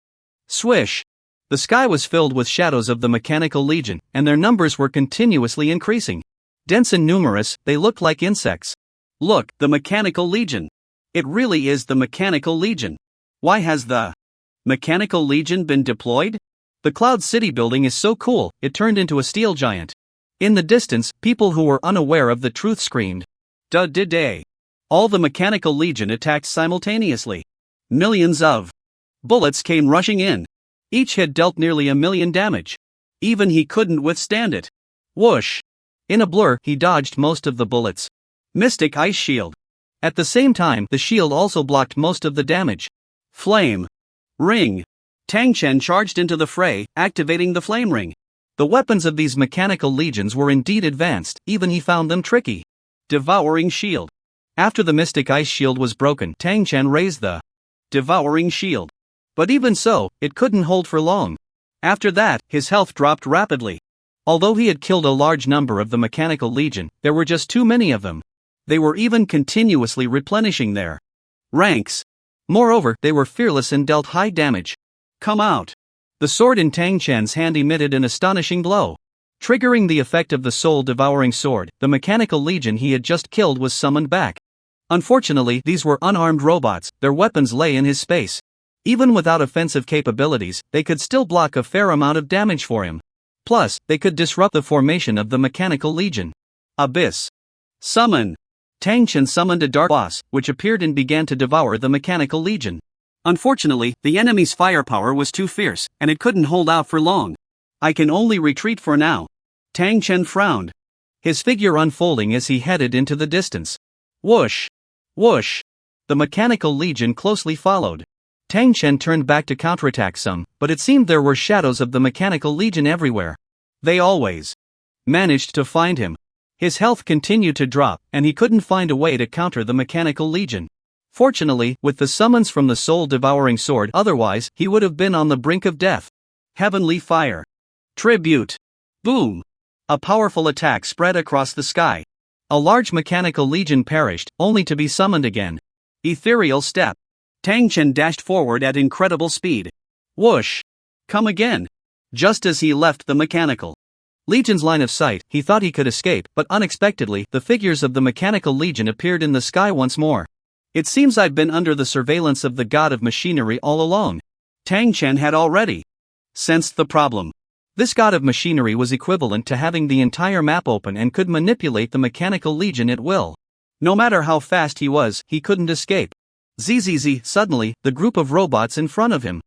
Swish. The sky was filled with shadows of the Mechanical Legion, and their numbers were continuously increasing. Dense and numerous, they looked like insects. Look, the Mechanical Legion. It really is the Mechanical Legion. Why has the Mechanical Legion been deployed? The Cloud City building is so cool, it turned into a steel giant. In the distance, people who were unaware of the truth screamed. Duh-did-day. All the Mechanical Legion attacked simultaneously. Millions of bullets came rushing in. Each hit dealt nearly 1,000,000 damage. Even he couldn't withstand it. Whoosh. In a blur, he dodged most of the bullets. Mystic Ice Shield. At the same time, the shield also blocked most of the damage. Flame Ring. Tang Chen charged into the fray, activating the Flame Ring. The weapons of these Mechanical Legions were indeed advanced, even he found them tricky. Devouring Shield. After the Mystic Ice Shield was broken, Tang Chen raised the Devouring Shield. But even so, it couldn't hold for long. After that, his health dropped rapidly. Although he had killed a large number of the Mechanical Legion, there were just too many of them. They were even continuously replenishing their ranks. Moreover, they were fearless and dealt high damage. Come out. The sword in Tang Chen's hand emitted an astonishing blow. Triggering the effect of the soul-devouring sword, the Mechanical Legion he had just killed was summoned back. Unfortunately, these were unarmed robots, their weapons lay in his space. Even without offensive capabilities, they could still block a fair amount of damage for him. Plus, they could disrupt the formation of the Mechanical Legion. Abyss. Summon. Tang Chen summoned a dark boss, which appeared and began to devour the Mechanical Legion. Unfortunately, the enemy's firepower was too fierce, and it couldn't hold out for long. I can only retreat for now. Tang Chen frowned. His figure unfolding as he headed into the distance. Whoosh. Whoosh. The Mechanical Legion closely followed. Tang Chen turned back to counterattack some, but it seemed there were shadows of the Mechanical Legion everywhere. They always managed to find him. His health continued to drop, and he couldn't find a way to counter the Mechanical Legion. Fortunately, with the summons from the soul-devouring sword, otherwise, he would have been on the brink of death. Heavenly Fire. Tribute. Boom. A powerful attack spread across the sky. A large Mechanical Legion perished, only to be summoned again. Ethereal Step. Tang Chen dashed forward at incredible speed. Whoosh. Come again. Just as he left the Mechanical Legion's line of sight, he thought he could escape, but unexpectedly, the figures of the Mechanical Legion appeared in the sky once more. It seems I've been under the surveillance of the God of Machinery all along. Tang Chen had already sensed the problem. This God of Machinery was equivalent to having the entire map open and could manipulate the Mechanical Legion at will. No matter how fast he was, he couldn't escape. Zzz, suddenly, the group of robots in front of him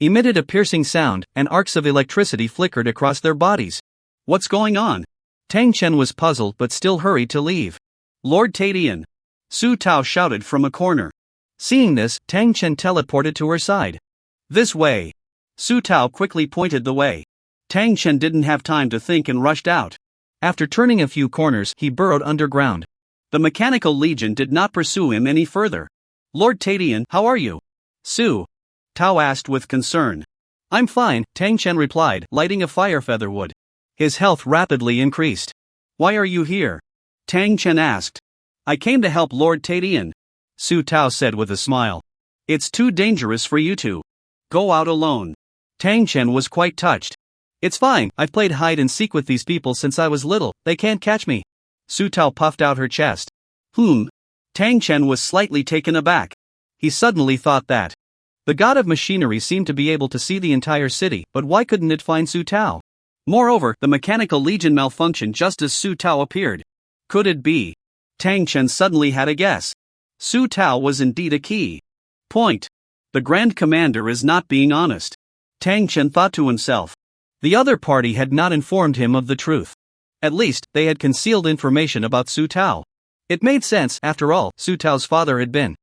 emitted a piercing sound, and arcs of electricity flickered across their bodies. What's going on? Tang Chen was puzzled but still hurried to leave. Lord Tadian. Su Tao shouted from a corner. Seeing this, Tang Chen teleported to her side. This way. Su Tao quickly pointed the way. Tang Chen didn't have time to think and rushed out. After turning a few corners, he burrowed underground. The Mechanical Legion did not pursue him any further. Lord Tadian, how are you? Su Tao asked with concern. I'm fine, Tang Chen replied, lighting a fire feather wood. His health rapidly increased. Why are you here? Tang Chen asked. I came to help Lord Tadian. Su Tao said with a smile. It's too dangerous for you to go out alone. Tang Chen was quite touched. It's fine, I've played hide and seek with these people since I was little, they can't catch me. Su Tao puffed out her chest. Tang Chen was slightly taken aback. He suddenly thought that the God of Machinery seemed to be able to see the entire city, but why couldn't it find Su Tao? Moreover, the Mechanical Legion malfunctioned just as Su Tao appeared. Could it be? Tang Chen suddenly had a guess. Su Tao was indeed a key point. The Grand Commander is not being honest. Tang Chen thought to himself. The other party had not informed him of the truth. At least, they had concealed information about Su Tao. It made sense, after all, Su Tao's father had been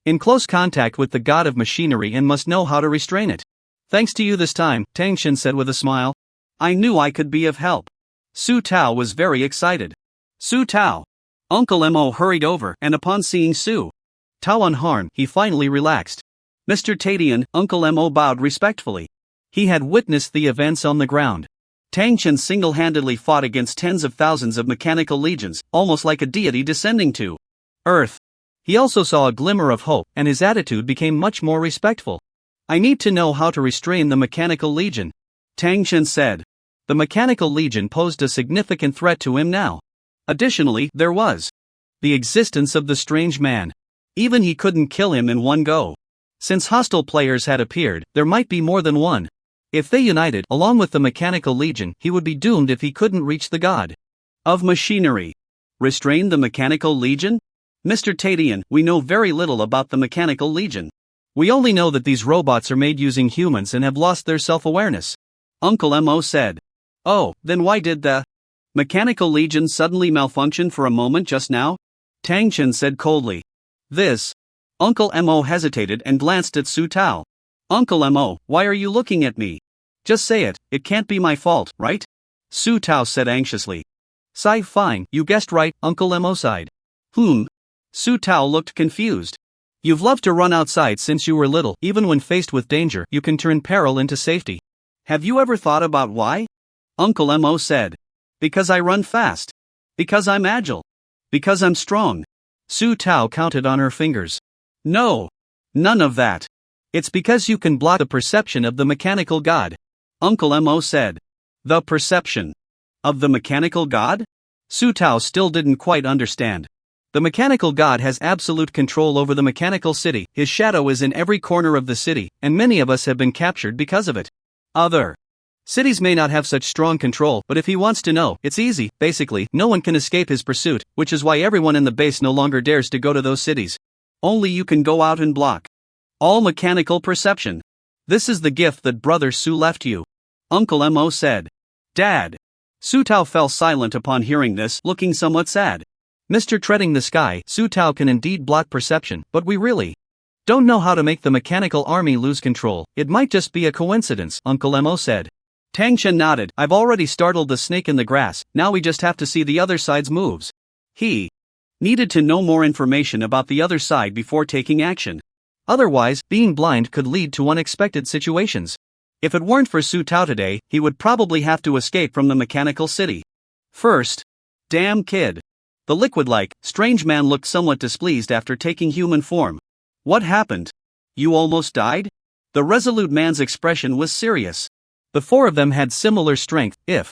in close contact with the God of Machinery and must know how to restrain it. Thanks to you this time, Tang Chen said with a smile. I knew I could be of help. Su Tao was very excited. Su Tao. Uncle Mo hurried over, and upon seeing Su Tao unharmed, he finally relaxed. Mr. Tadian, Uncle Mo bowed respectfully. He had witnessed the events on the ground. Tang Chen single-handedly fought against tens of thousands of mechanical legions, almost like a deity descending to Earth. He also saw a glimmer of hope, and his attitude became much more respectful. I need to know how to restrain the mechanical legion, Tang Chen said. The mechanical legion posed a significant threat to him now. Additionally, there was the existence of the strange man. Even he couldn't kill him in one go. Since hostile players had appeared, there might be more than one. If they united, along with the mechanical legion, he would be doomed if he couldn't reach the god of machinery. Restrain the mechanical legion? Mr. Tadian, we know very little about the mechanical legion. We only know that these robots are made using humans and have lost their self-awareness. Uncle Mo said. Oh, then why did the mechanical legion suddenly malfunction for a moment just now? Tang Chen said coldly. This. Uncle Mo hesitated and glanced at Su Tao. Uncle Mo, why are you looking at me? Just say it can't be my fault, right? Su Tao said anxiously. Fine, you guessed right, Uncle Mo sighed. Su Tao looked confused. You've loved to run outside since you were little. Even when faced with danger, you can turn peril into safety. Have you ever thought about why? Uncle Mo said. Because I run fast. Because I'm agile. Because I'm strong. Su Tao counted on her fingers. No. None of that. It's because you can block the perception of the mechanical god. Uncle Mo said. The perception of the mechanical god? Su Tao still didn't quite understand. The mechanical god has absolute control over the mechanical city. His shadow is in every corner of the city, and many of us have been captured because of it. Other cities may not have such strong control, but if he wants to know, it's easy. Basically, no one can escape his pursuit, which is why everyone in the base no longer dares to go to those cities. Only you can go out and block all mechanical perception. This is the gift that Brother Su left you. Uncle Mo said. Dad. Su Tao fell silent upon hearing this, looking somewhat sad. Mr. Treading the Sky, Su Tao can indeed block perception, but we really don't know how to make the mechanical army lose control. It might just be a coincidence, Uncle Mo said. Tang Chen nodded. I've already startled the snake in the grass, now we just have to see the other side's moves. He needed to know more information about the other side before taking action. Otherwise, being blind could lead to unexpected situations. If it weren't for Su Tao today, he would probably have to escape from the mechanical city. First. Damn kid. The liquid-like, strange man looked somewhat displeased after taking human form. What happened? You almost died? The resolute man's expression was serious. The four of them had similar strength. If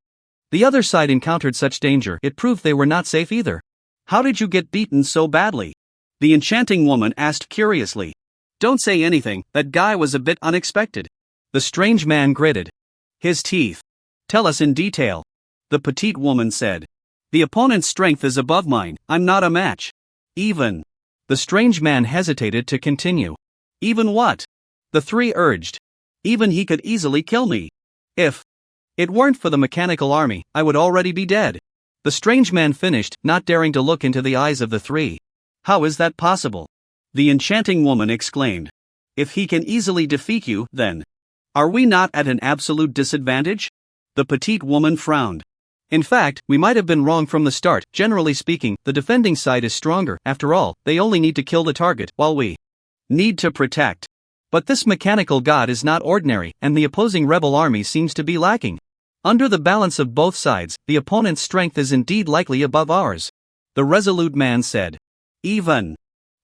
the other side encountered such danger, it proved they were not safe either. How did you get beaten so badly? The enchanting woman asked curiously. Don't say anything, that guy was a bit unexpected. The strange man gritted his teeth. Tell us in detail. The petite woman said. The opponent's strength is above mine, I'm not a match. Even. The strange man hesitated to continue. Even what? The three urged. Even he could easily kill me. If it weren't for the mechanical army, I would already be dead. The strange man finished, not daring to look into the eyes of the three. How is that possible? The enchanting woman exclaimed. If he can easily defeat you, then are we not at an absolute disadvantage? The petite woman frowned. In fact, we might have been wrong from the start. Generally speaking, the defending side is stronger. After all, they only need to kill the target, while we need to protect. But this mechanical god is not ordinary, and the opposing rebel army seems to be lacking. Under the balance of both sides, the opponent's strength is indeed likely above ours. The resolute man said. Even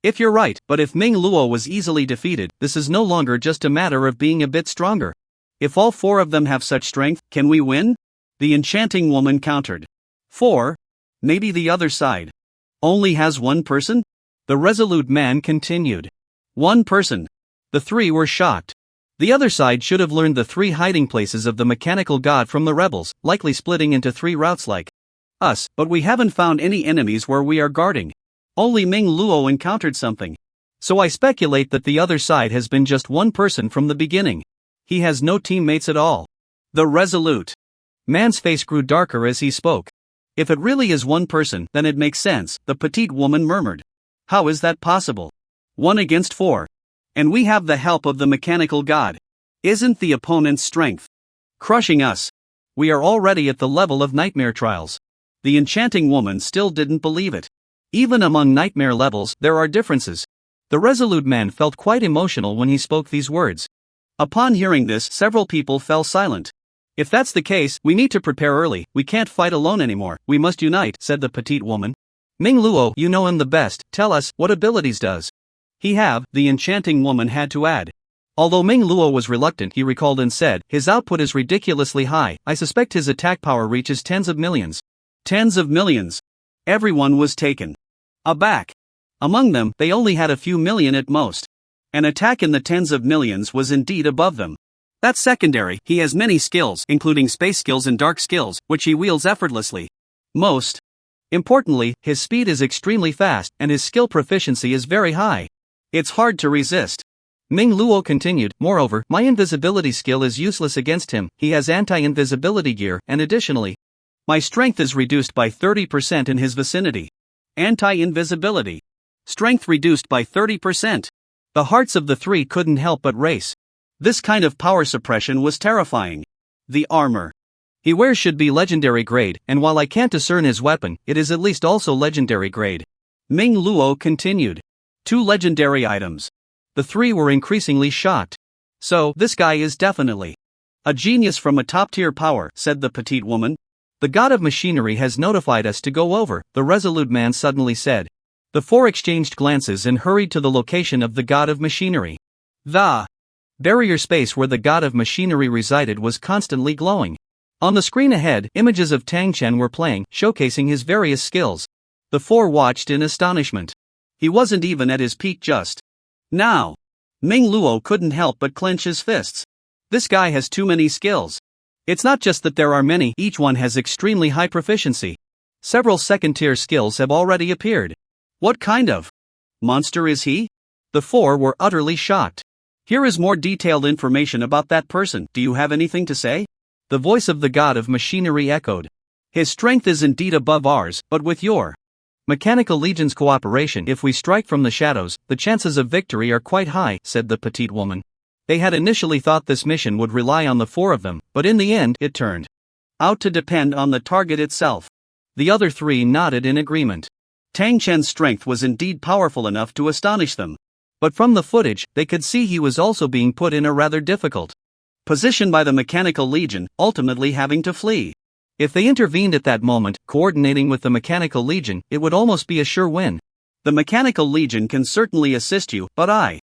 if you're right, but if Ming Luo was easily defeated, this is no longer just a matter of being a bit stronger. If all four of them have such strength, can we win? The enchanting woman countered. 4? Maybe the other side only has one person? The resolute man continued. One person. The three were shocked. The other side should have learned the three hiding places of the mechanical god from the rebels, likely splitting into three routes like us, but we haven't found any enemies where we are guarding. Only Ming Luo encountered something. So I speculate that the other side has been just one person from the beginning. He has no teammates at all. The resolute man's face grew darker as he spoke. If it really is one person, then it makes sense, the petite woman murmured. How is that possible? 1 against 4. And we have the help of the mechanical god. Isn't the opponent's strength crushing us? We are already at the level of nightmare trials. The enchanting woman still didn't believe it. Even among nightmare levels, there are differences. The resolute man felt quite emotional when he spoke these words. Upon hearing this, several people fell silent. If that's the case, we need to prepare early. We can't fight alone anymore. We must unite, said the petite woman. Ming Luo, you know him the best. Tell us, what abilities does he have? The enchanting woman had to add. Although Ming Luo was reluctant, he recalled and said, his output is ridiculously high. I suspect his attack power reaches tens of millions. Tens of millions. Everyone was taken aback. Among them, they only had a few million at most. An attack in the tens of millions was indeed above them. That's secondary. He has many skills, including space skills and dark skills, which he wields effortlessly. Most importantly, his speed is extremely fast, and his skill proficiency is very high. It's hard to resist. Ming Luo continued, moreover, my invisibility skill is useless against him. He has anti-invisibility gear, and additionally, my strength is reduced by 30% in his vicinity. Anti-invisibility. Strength reduced by 30%. The hearts of the three couldn't help but race. This kind of power suppression was terrifying. The armor he wears should be legendary grade, and while I can't discern his weapon, it is at least also legendary grade. Ming Luo continued. 2 legendary items. The three were increasingly shocked. So, this guy is definitely a genius from a top-tier power, said the petite woman. The god of machinery has notified us to go over, the resolute man suddenly said. The four exchanged glances and hurried to the location of the god of machinery. The barrier space where the god of machinery resided was constantly glowing. On the screen ahead, images of Tang Chen were playing, showcasing his various skills. The four watched in astonishment. He wasn't even at his peak just now. Ming Luo couldn't help but clench his fists. This guy has too many skills. It's not just that there are many, each one has extremely high proficiency. Several second-tier skills have already appeared. What kind of monster is he? The four were utterly shocked. Here is more detailed information about that person. Do you have anything to say? The voice of the god of machinery echoed. His strength is indeed above ours, but with your Mechanical Legion's cooperation, if we strike from the shadows, the chances of victory are quite high, said the petite woman. They had initially thought this mission would rely on the four of them, but in the end, it turned out to depend on the target itself. The other three nodded in agreement. Tang Chen's strength was indeed powerful enough to astonish them. But from the footage, they could see he was also being put in a rather difficult position by the Mechanical Legion, ultimately having to flee. If they intervened at that moment, coordinating with the Mechanical Legion, it would almost be a sure win. The Mechanical Legion can certainly assist you, but I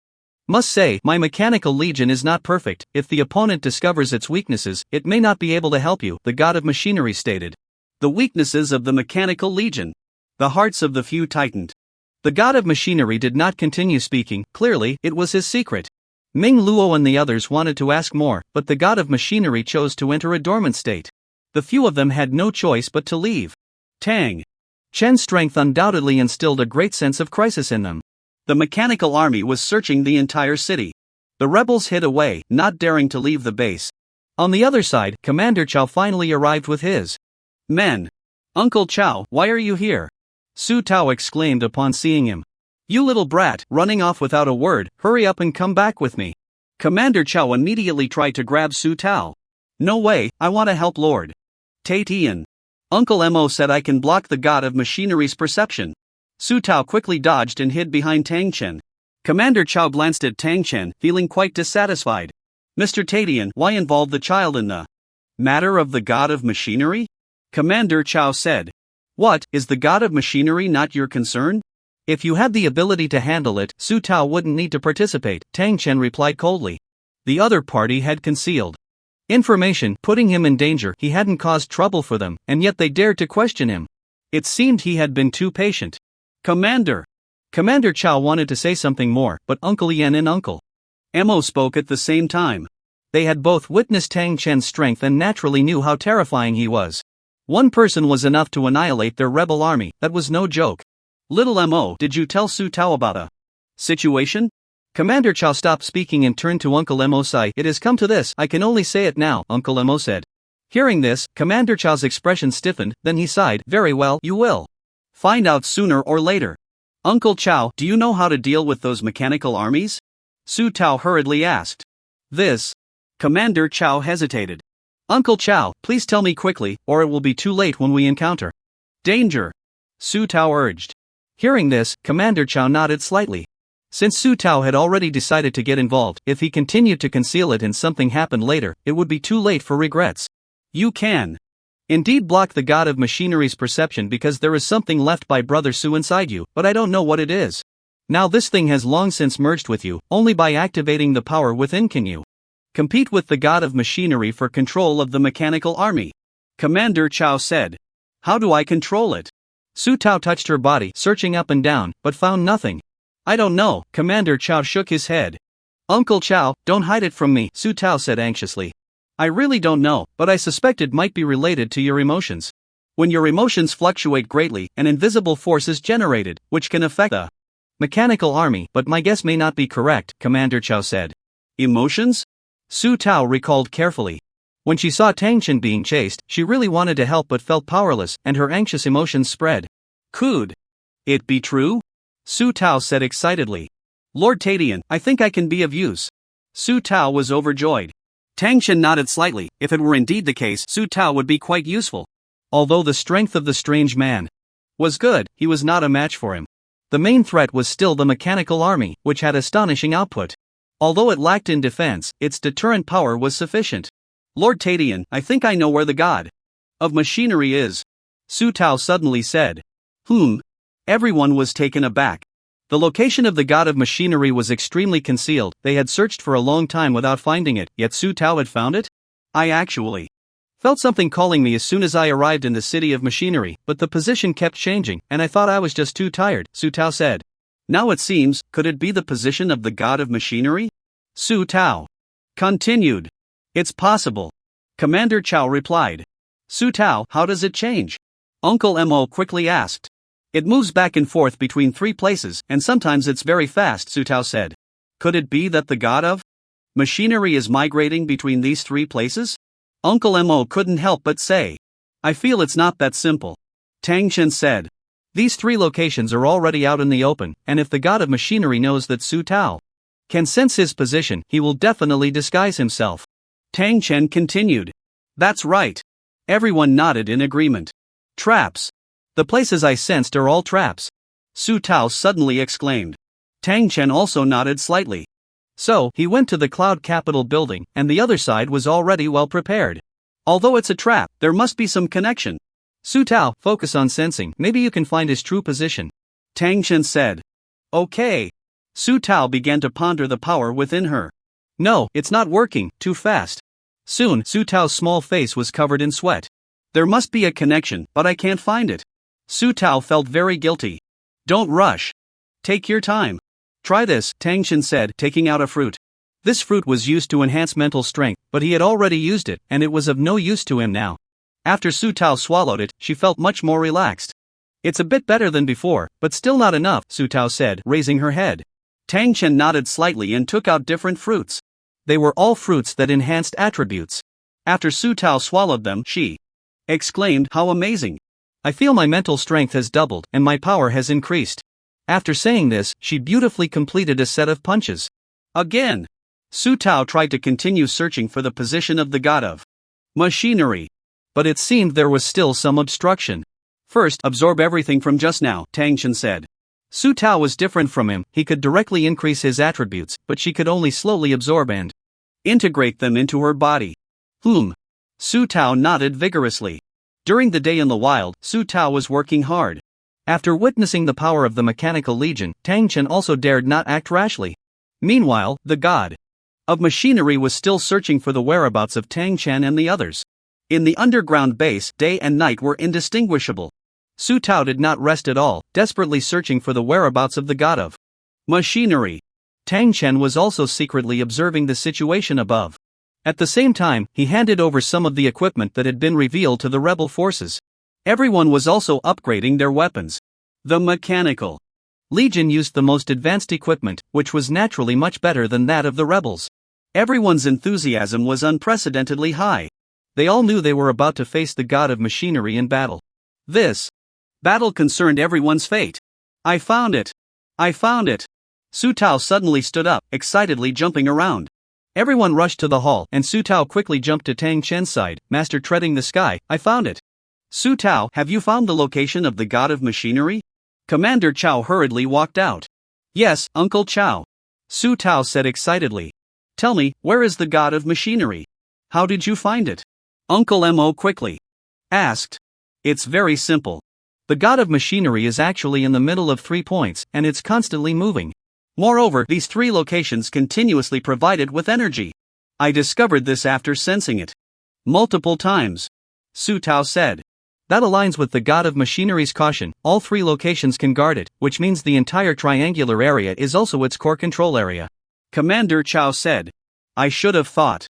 must say, my Mechanical Legion is not perfect. If the opponent discovers its weaknesses, it may not be able to help you, the god of machinery stated. The weaknesses of the Mechanical Legion. The hearts of the few tightened. The god of machinery did not continue speaking, clearly, it was his secret. Ming Luo and the others wanted to ask more, but the god of machinery chose to enter a dormant state. The few of them had no choice but to leave. Tang Chen's strength undoubtedly instilled a great sense of crisis in them. The mechanical army was searching the entire city. The rebels hid away, not daring to leave the base. On the other side, Commander Chow finally arrived with his men. Uncle Chow, why are you here? Su Tao exclaimed upon seeing him. You little brat, running off without a word, hurry up and come back with me. Commander Chow immediately tried to grab Su Tao. No way, I want to help Lord Taitian. Uncle Mo said I can block the god of machinery's perception. Su Tao quickly dodged and hid behind Tang Chen. Commander Chow glanced at Tang Chen, feeling quite dissatisfied. Mr. Taitian, why involve the child in the matter of the god of machinery? Commander Chow said. What, is the god of machinery not your concern? If you had the ability to handle it, Su Tao wouldn't need to participate, Tang Chen replied coldly. The other party had concealed information, putting him in danger. He hadn't caused trouble for them, and yet they dared to question him. It seemed he had been too patient. Commander Chow wanted to say something more, but Uncle Yen and Uncle Mo spoke at the same time. They had both witnessed Tang Chen's strength and naturally knew how terrifying he was. One person was enough to annihilate their rebel army, that was no joke. Little Mo, did you tell Su Tao about a situation? Commander Chow stopped speaking and turned to Uncle Mo. It has come to this, I can only say it now, Uncle Mo said. Hearing this, Commander Chow's expression stiffened, then he sighed, very well, you will find out sooner or later. Uncle Chow, do you know how to deal with those mechanical armies? Su Tao hurriedly asked. This. Commander Chow hesitated. Uncle Chow, please tell me quickly, or it will be too late when we encounter danger, Su Tao urged. Hearing this, Commander Chow nodded slightly. Since Su Tao had already decided to get involved, if he continued to conceal it and something happened later, it would be too late for regrets. You can indeed block the god of machinery's perception because there is something left by Brother Su inside you, but I don't know what it is. Now this thing has long since merged with you, only by activating the power within can you compete with the god of machinery for control of the mechanical army. Commander Chow said. How do I control it? Su Tao touched her body, searching up and down, but found nothing. I don't know, Commander Chow shook his head. Uncle Chow, don't hide it from me, Su Tao said anxiously. I really don't know, but I suspect it might be related to your emotions. When your emotions fluctuate greatly, an invisible force is generated, which can affect the mechanical army, but my guess may not be correct, Commander Chow said. Emotions? Su Tao recalled carefully. When she saw Tang Chen being chased, she really wanted to help but felt powerless, and her anxious emotions spread. Could it be true? Su Tao said excitedly. Lord Tadian, I think I can be of use. Su Tao was overjoyed. Tang Chen nodded slightly. If it were indeed the case, Su Tao would be quite useful. Although the strength of the strange man was good, he was not a match for him. The main threat was still the mechanical army, which had astonishing output. Although it lacked in defense, its deterrent power was sufficient. Lord Tadian, I think I know where the god of machinery is. Su Tao suddenly said. Everyone was taken aback. The location of the god of machinery was extremely concealed. They had searched for a long time without finding it, yet Su Tao had found it? I actually felt something calling me as soon as I arrived in the city of machinery, but the position kept changing, and I thought I was just too tired, Su Tao said. Now it seems, could it be the position of the god of machinery? Su Tao continued. It's possible. Commander Chow replied. Su Tao, how does it change? Uncle Mo quickly asked. It moves back and forth between 3 places, and sometimes it's very fast, Su Tao said. Could it be that the god of machinery is migrating between these 3 places? Uncle Mo couldn't help but say. I feel it's not that simple. Tang Chen said. These 3 locations are already out in the open, and if the god of machinery knows that Su Tao can sense his position, he will definitely disguise himself. Tang Chen continued. That's right. Everyone nodded in agreement. Traps. The places I sensed are all traps. Su Tao suddenly exclaimed. Tang Chen also nodded slightly. So, he went to the Cloud Capital building, and the other side was already well prepared. Although it's a trap, there must be some connection. Su Tao, focus on sensing, maybe you can find his true position. Tang Chen said. Okay. Su Tao began to ponder the power within her. No, it's not working, too fast. Soon, Su Tao's small face was covered in sweat. There must be a connection, but I can't find it. Su Tao felt very guilty. Don't rush. Take your time. Try this, Tang Chen said, taking out a fruit. This fruit was used to enhance mental strength, but he had already used it, and it was of no use to him now. After Su Tao swallowed it, she felt much more relaxed. It's a bit better than before, but still not enough, Su Tao said, raising her head. Tang Chen nodded slightly and took out different fruits. They were all fruits that enhanced attributes. After Su Tao swallowed them, she exclaimed, how amazing. I feel my mental strength has doubled, and my power has increased. After saying this, she beautifully completed a set of punches. Again. Su Tao tried to continue searching for the position of the god of machinery. But it seemed there was still some obstruction. First, absorb everything from just now, Tang Chen said. Su Tao was different from him, he could directly increase his attributes, but she could only slowly absorb and integrate them into her body. Su Tao nodded vigorously. During the day in the wild, Su Tao was working hard. After witnessing the power of the Mechanical Legion, Tang Chen also dared not act rashly. Meanwhile, the god of machinery was still searching for the whereabouts of Tang Chen and the others. In the underground base, day and night were indistinguishable. Su Tao did not rest at all, desperately searching for the whereabouts of the god of machinery. Tang Chen was also secretly observing the situation above. At the same time, he handed over some of the equipment that had been revealed to the rebel forces. Everyone was also upgrading their weapons. The Mechanical Legion used the most advanced equipment, which was naturally much better than that of the rebels. Everyone's enthusiasm was unprecedentedly high. They all knew they were about to face the god of machinery in battle. This battle concerned everyone's fate. I found it! I found it! Su Tao suddenly stood up, excitedly jumping around. Everyone rushed to the hall, and Su Tao quickly jumped to Tang Chen's side. Master treading the sky, I found it. Su Tao, have you found the location of the god of machinery? Commander Chow hurriedly walked out. Yes, Uncle Chow. Su Tao said excitedly. Tell me, where is the god of machinery? How did you find it? Uncle Mo quickly asked. It's very simple. The god of machinery is actually in the middle of 3 points, and it's constantly moving. Moreover, these 3 locations continuously provided with energy. I discovered this after sensing it multiple times, Su Tao said. That aligns with the god of machinery's caution. All 3 locations can guard it, which means the entire triangular area is also its core control area. Commander Chow said. I should have thought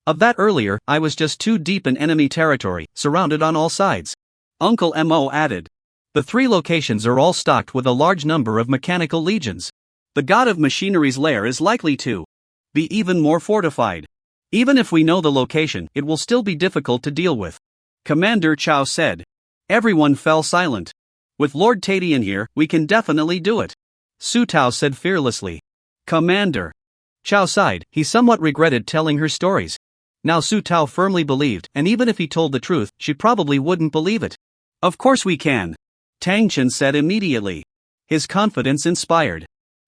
of that earlier. I was just too deep in enemy territory, surrounded on all sides. Uncle Mo added. The 3 locations are all stocked with a large number of mechanical legions. The god of machinery's lair is likely to be even more fortified. Even if we know the location, it will still be difficult to deal with, Commander Chow said. Everyone fell silent. With Lord Tadian here, we can definitely do it, Su Tao said fearlessly. Commander Chow sighed. He somewhat regretted telling her stories. Now Su Tao firmly believed, and even if he told the truth, she probably wouldn't believe it. Of course we can, Tang Chen said immediately. His confidence inspired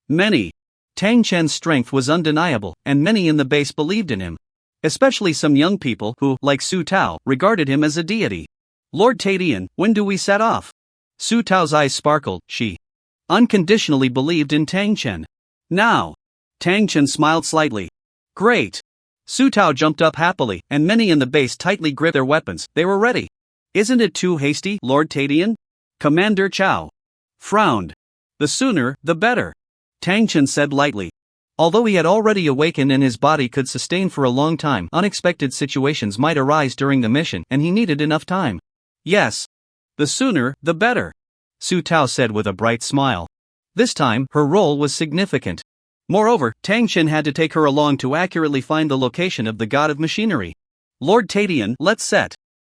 many. Tang Chen's strength was undeniable, and many in the base believed in him. Especially some young people who, like Su Tao, regarded him as a deity. Lord Tadian, when do we set off? Su Tao's eyes sparkled. She unconditionally believed in Tang Chen. Now. Tang Chen smiled slightly. Great. Su Tao jumped up happily, and many in the base tightly gripped their weapons. They were ready. Isn't it too hasty, Lord Tadian? Commander Chow frowned. The sooner, the better, Tang Chen said lightly. Although he had already awakened and his body could sustain for a long time, unexpected situations might arise during the mission, and he needed enough time. Yes. The sooner, the better, Su Tao said with a bright smile. This time, her role was significant. Moreover, Tang Chen had to take her along to accurately find the location of the god of machinery. Lord Tadian, let's set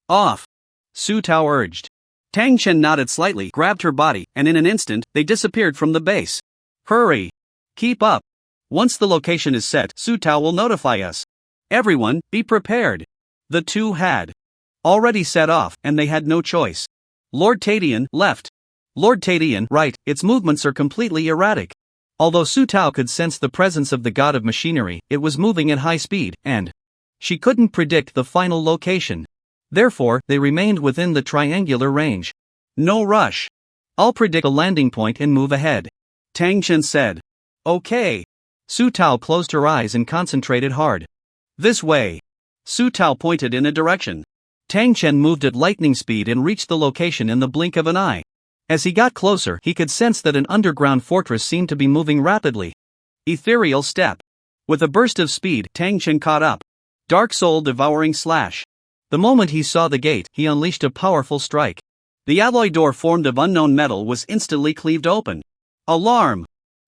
off, Su Tao urged. Tang Chen nodded slightly, grabbed her body, and in an instant, they disappeared from the base. Hurry! Keep up! Once the location is set, Su Tao will notify us. Everyone, be prepared. The 2 had already set off, and they had no choice. Lord Tadian left. Lord Tadian, right, its movements are completely erratic. Although Su Tao could sense the presence of the god of machinery, it was moving at high speed, and she couldn't predict the final location. Therefore, they remained within the triangular range. No rush. I'll predict a landing point and move ahead, Tang Chen said. Okay. Su Tao closed her eyes and concentrated hard. This way. Su Tao pointed in a direction. Tang Chen moved at lightning speed and reached the location in the blink of an eye. As he got closer, he could sense that an underground fortress seemed to be moving rapidly. Ethereal step. With a burst of speed, Tang Chen caught up. Dark soul devouring slash. The moment he saw the gate, he unleashed a powerful strike. The alloy door formed of unknown metal was instantly cleaved open. Alarm!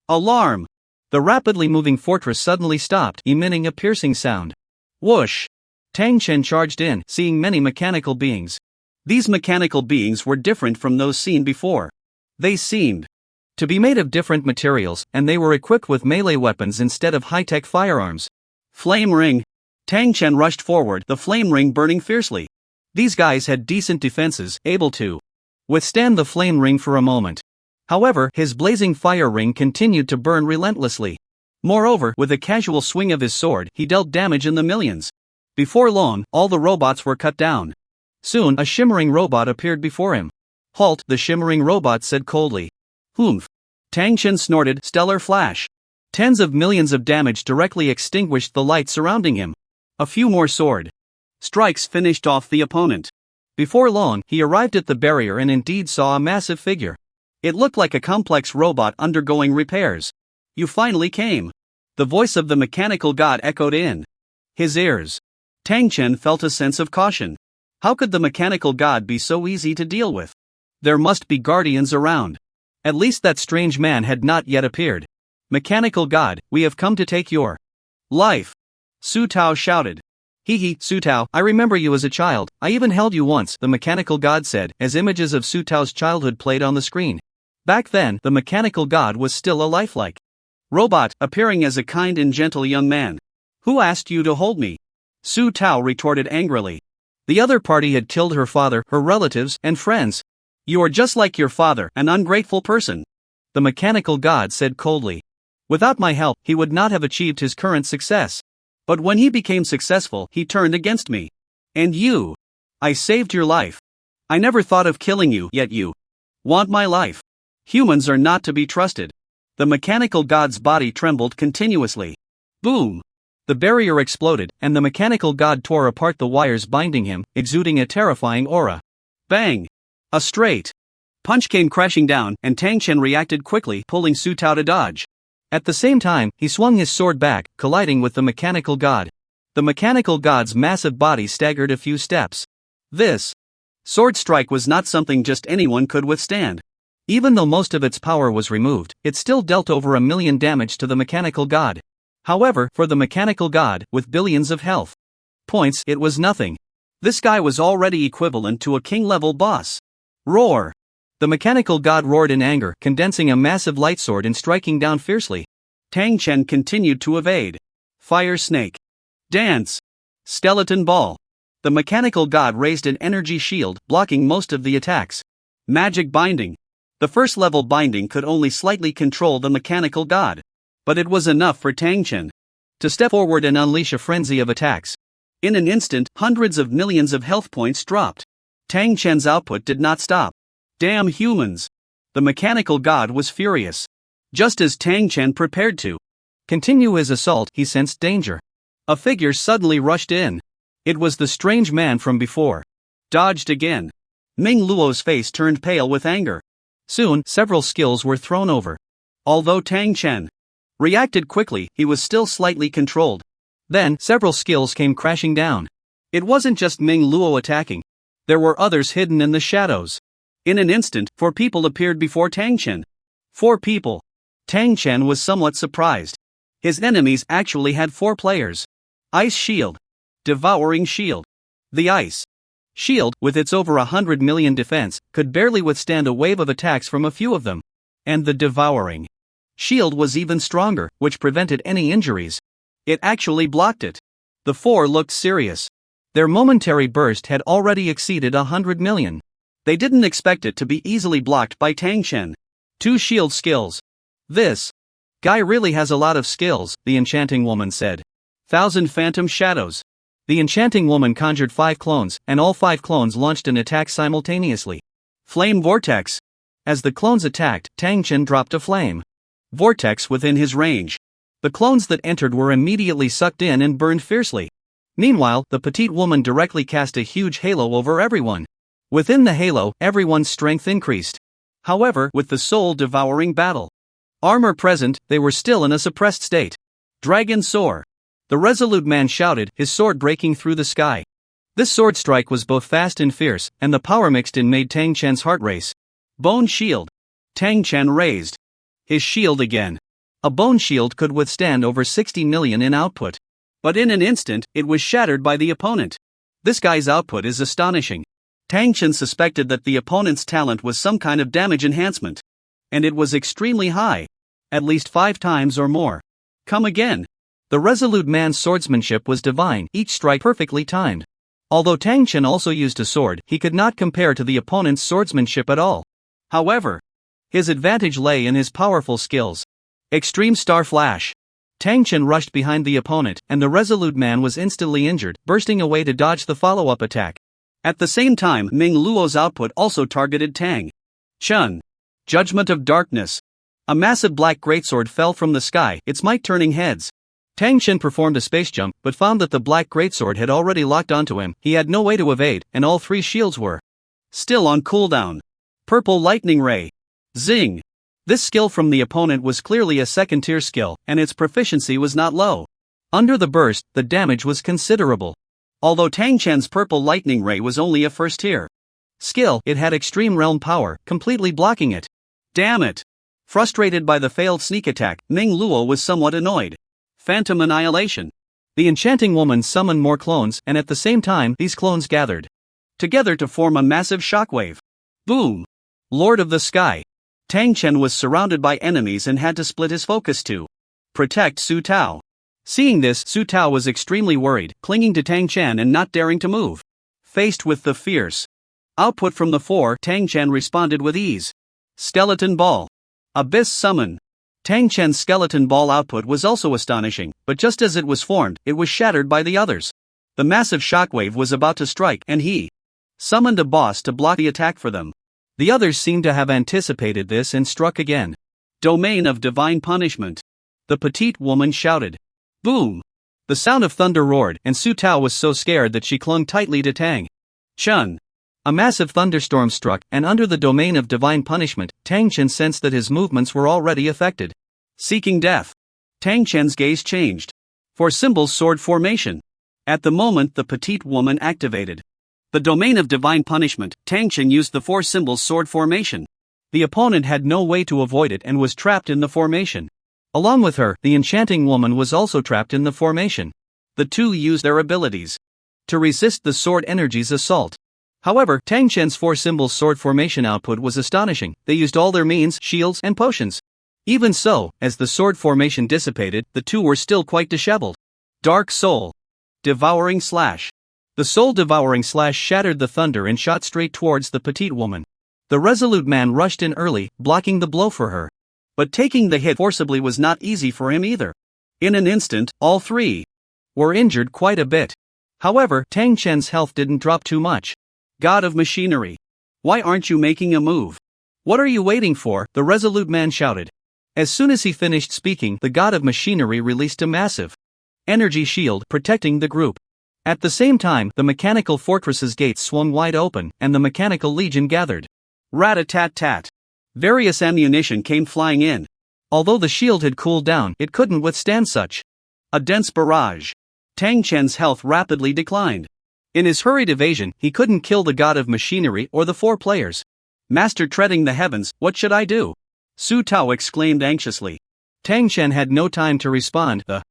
Alarm! The rapidly moving fortress suddenly stopped, emitting a piercing sound. Whoosh! Tang Chen charged in, seeing many mechanical beings. These mechanical beings were different from those seen before. They seemed to be made of different materials, and they were equipped with melee weapons instead of high-tech firearms. Flame ring! Tang Chen rushed forward, the flame ring burning fiercely. These guys had decent defenses, able to withstand the flame ring for a moment. However, his blazing fire ring continued to burn relentlessly. Moreover, with a casual swing of his sword, he dealt damage in the millions. Before long, all the robots were cut down. Soon, a shimmering robot appeared before him. Halt, the shimmering robot said coldly. Humph. Tang Chen snorted, stellar flash. Tens of millions of damage directly extinguished the light surrounding him. A few more sword strikes finished off the opponent. Before long, he arrived at the barrier and indeed saw a massive figure. It looked like a complex robot undergoing repairs. You finally came. The voice of the mechanical god echoed in his ears. Tang Chen felt a sense of caution. How could the mechanical god be so easy to deal with? There must be guardians around. At least that strange man had not yet appeared. Mechanical god, we have come to take your life, Su Tao shouted. Hee, Su Tao, I remember you as a child, I even held you once, the mechanical god said, as images of Su Tao's childhood played on the screen. Back then, the mechanical god was still a lifelike robot, appearing as a kind and gentle young man. Who asked you to hold me? Su Tao retorted angrily. The other party had killed her father, her relatives, and friends. You are just like your father, an ungrateful person. The mechanical god said coldly. Without my help, he would not have achieved his current success. But when he became successful, he turned against me. And you? I saved your life. I never thought of killing you, yet you want my life. Humans are not to be trusted. The mechanical god's body trembled continuously. Boom! The barrier exploded, and the mechanical god tore apart the wires binding him, exuding a terrifying aura. Bang! A straight punch came crashing down, and Tang Chen reacted quickly, pulling Su Tao to dodge. At the same time, he swung his sword back, colliding with the mechanical god. The mechanical god's massive body staggered a few steps. This sword strike was not something just anyone could withstand. Even though most of its power was removed, it still dealt over 1 million damage to the mechanical god. However, for the mechanical god, with billions of health points, it was nothing. This guy was already equivalent to a king-level boss. Roar! The mechanical god roared in anger, condensing a massive light sword and striking down fiercely. Tang Chen continued to evade. Fire snake. Dance. Skeleton ball. The mechanical god raised an energy shield, blocking most of the attacks. Magic binding. The first level binding could only slightly control the mechanical god. But it was enough for Tang Chen to step forward and unleash a frenzy of attacks. In an instant, hundreds of millions of health points dropped. Tang Chen's output did not stop. Damn humans! The mechanical god was furious. Just as Tang Chen prepared to continue his assault, he sensed danger. A figure suddenly rushed in. It was the strange man from before. Dodged again. Ming Luo's face turned pale with anger. Soon, several skills were thrown over. Although Tang Chen reacted quickly, he was still slightly controlled. Then, several skills came crashing down. It wasn't just Ming Luo attacking. There were others hidden in the shadows. In an instant, 4 people appeared before Tang Chen. 4 people. Tang Chen was somewhat surprised. His enemies actually had 4 players. Ice Shield. Devouring Shield. The Ice Shield, with its over 100 million defense, could barely withstand a wave of attacks from a few of them. And the Devouring Shield was even stronger, which prevented any injuries. It actually blocked it. The 4 looked serious. Their momentary burst had already exceeded 100 million. They didn't expect it to be easily blocked by Tang Chen. 2 shield skills. This guy really has a lot of skills, the enchanting woman said. 1,000 phantom shadows. The enchanting woman conjured 5 clones, and all 5 clones launched an attack simultaneously. Flame vortex. As the clones attacked, Tang Chen dropped a flame vortex within his range. The clones that entered were immediately sucked in and burned fiercely. Meanwhile, the petite woman directly cast a huge halo over everyone. Within the halo, everyone's strength increased. However, with the soul-devouring battle armor present, they were still in a suppressed state. Dragon Soar. The resolute man shouted, his sword breaking through the sky. This sword strike was both fast and fierce, and the power mixed in made Tang Chen's heart race. Bone Shield. Tang Chen raised his shield again. A bone shield could withstand over 60 million in output. But in an instant, it was shattered by the opponent. This guy's output is astonishing. Tang Chen suspected that the opponent's talent was some kind of damage enhancement. And it was extremely high. At least 5 times or more. Come again. The resolute man's swordsmanship was divine, each strike perfectly timed. Although Tang Chen also used a sword, he could not compare to the opponent's swordsmanship at all. However, his advantage lay in his powerful skills. Extreme Star Flash. Tang Chen rushed behind the opponent, and the resolute man was instantly injured, bursting away to dodge the follow-up attack. At the same time, Ming Luo's output also targeted Tang Chen. Judgment of Darkness. A massive black greatsword fell from the sky, its might turning heads. Tang Chen performed a space jump, but found that the black greatsword had already locked onto him. He had no way to evade, and all 3 shields were still on cooldown. Purple Lightning Ray. Zing. This skill from the opponent was clearly a second-tier skill, and its proficiency was not low. Under the burst, the damage was considerable. Although Tang Chen's Purple Lightning Ray was only a first-tier skill, it had extreme realm power, completely blocking it. Damn it! Frustrated by the failed sneak attack, Ming Luo was somewhat annoyed. Phantom Annihilation. The enchanting woman summoned more clones, and at the same time, these clones gathered together to form a massive shockwave. Boom! Lord of the Sky. Tang Chen was surrounded by enemies and had to split his focus to protect Su Tao. Seeing this, Su Tao was extremely worried, clinging to Tang Chen and not daring to move. Faced with the fierce output from the four, Tang Chen responded with ease. Skeleton Ball. Abyss Summon. Tang Chen's skeleton ball output was also astonishing, but just as it was formed, it was shattered by the others. The massive shockwave was about to strike, and he summoned a boss to block the attack for them. The others seemed to have anticipated this and struck again. Domain of Divine Punishment. The petite woman shouted. Boom! The sound of thunder roared, and Su Tao was so scared that she clung tightly to Tang Chen. A massive thunderstorm struck, and under the domain of divine punishment, Tang Chen sensed that his movements were already affected. Seeking death. Tang Chen's gaze changed. For symbols sword formation. At the moment the petite woman activated the domain of divine punishment, Tang Chen used the four symbols sword formation. The opponent had no way to avoid it and was trapped in the formation. Along with her, the enchanting woman was also trapped in the formation. The two used their abilities to resist the sword energy's assault. However, Tang Chen's four symbols sword formation output was astonishing. They used all their means, shields, and potions. Even so, as the sword formation dissipated, the two were still quite disheveled. Dark Soul. Devouring Slash. The Soul Devouring Slash shattered the thunder and shot straight towards the petite woman. The resolute man rushed in early, blocking the blow for her. But taking the hit forcibly was not easy for him either. In an instant, all three were injured quite a bit. However, Tang Chen's health didn't drop too much. God of Machinery. Why aren't you making a move? What are you waiting for? The resolute man shouted. As soon as he finished speaking, the God of Machinery released a massive energy shield protecting the group. At the same time, the mechanical fortress's gates swung wide open, and the mechanical legion gathered. Rat-a-tat-tat. Various ammunition came flying in. Although the shield had cooled down, it couldn't withstand such a dense barrage. Tang Chen's health rapidly declined. In his hurried evasion, he couldn't kill the God of Machinery or the four players. Master treading the heavens, what should I do? Su Tao exclaimed anxiously. Tang Chen had no time to respond. The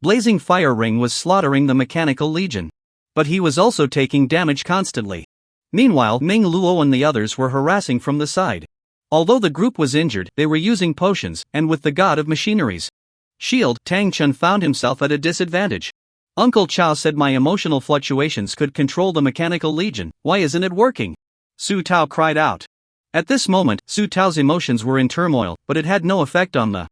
blazing fire ring was slaughtering the mechanical legion. But he was also taking damage constantly. Meanwhile, Ming Luo and the others were harassing from the side. Although the group was injured, they were using potions, and with the God of Machinery's shield, Tang Chen found himself at a disadvantage. Uncle Chao said my emotional fluctuations could control the mechanical legion. Why isn't it working? Su Tao cried out. At this moment, Su Tao's emotions were in turmoil, but it had no effect on the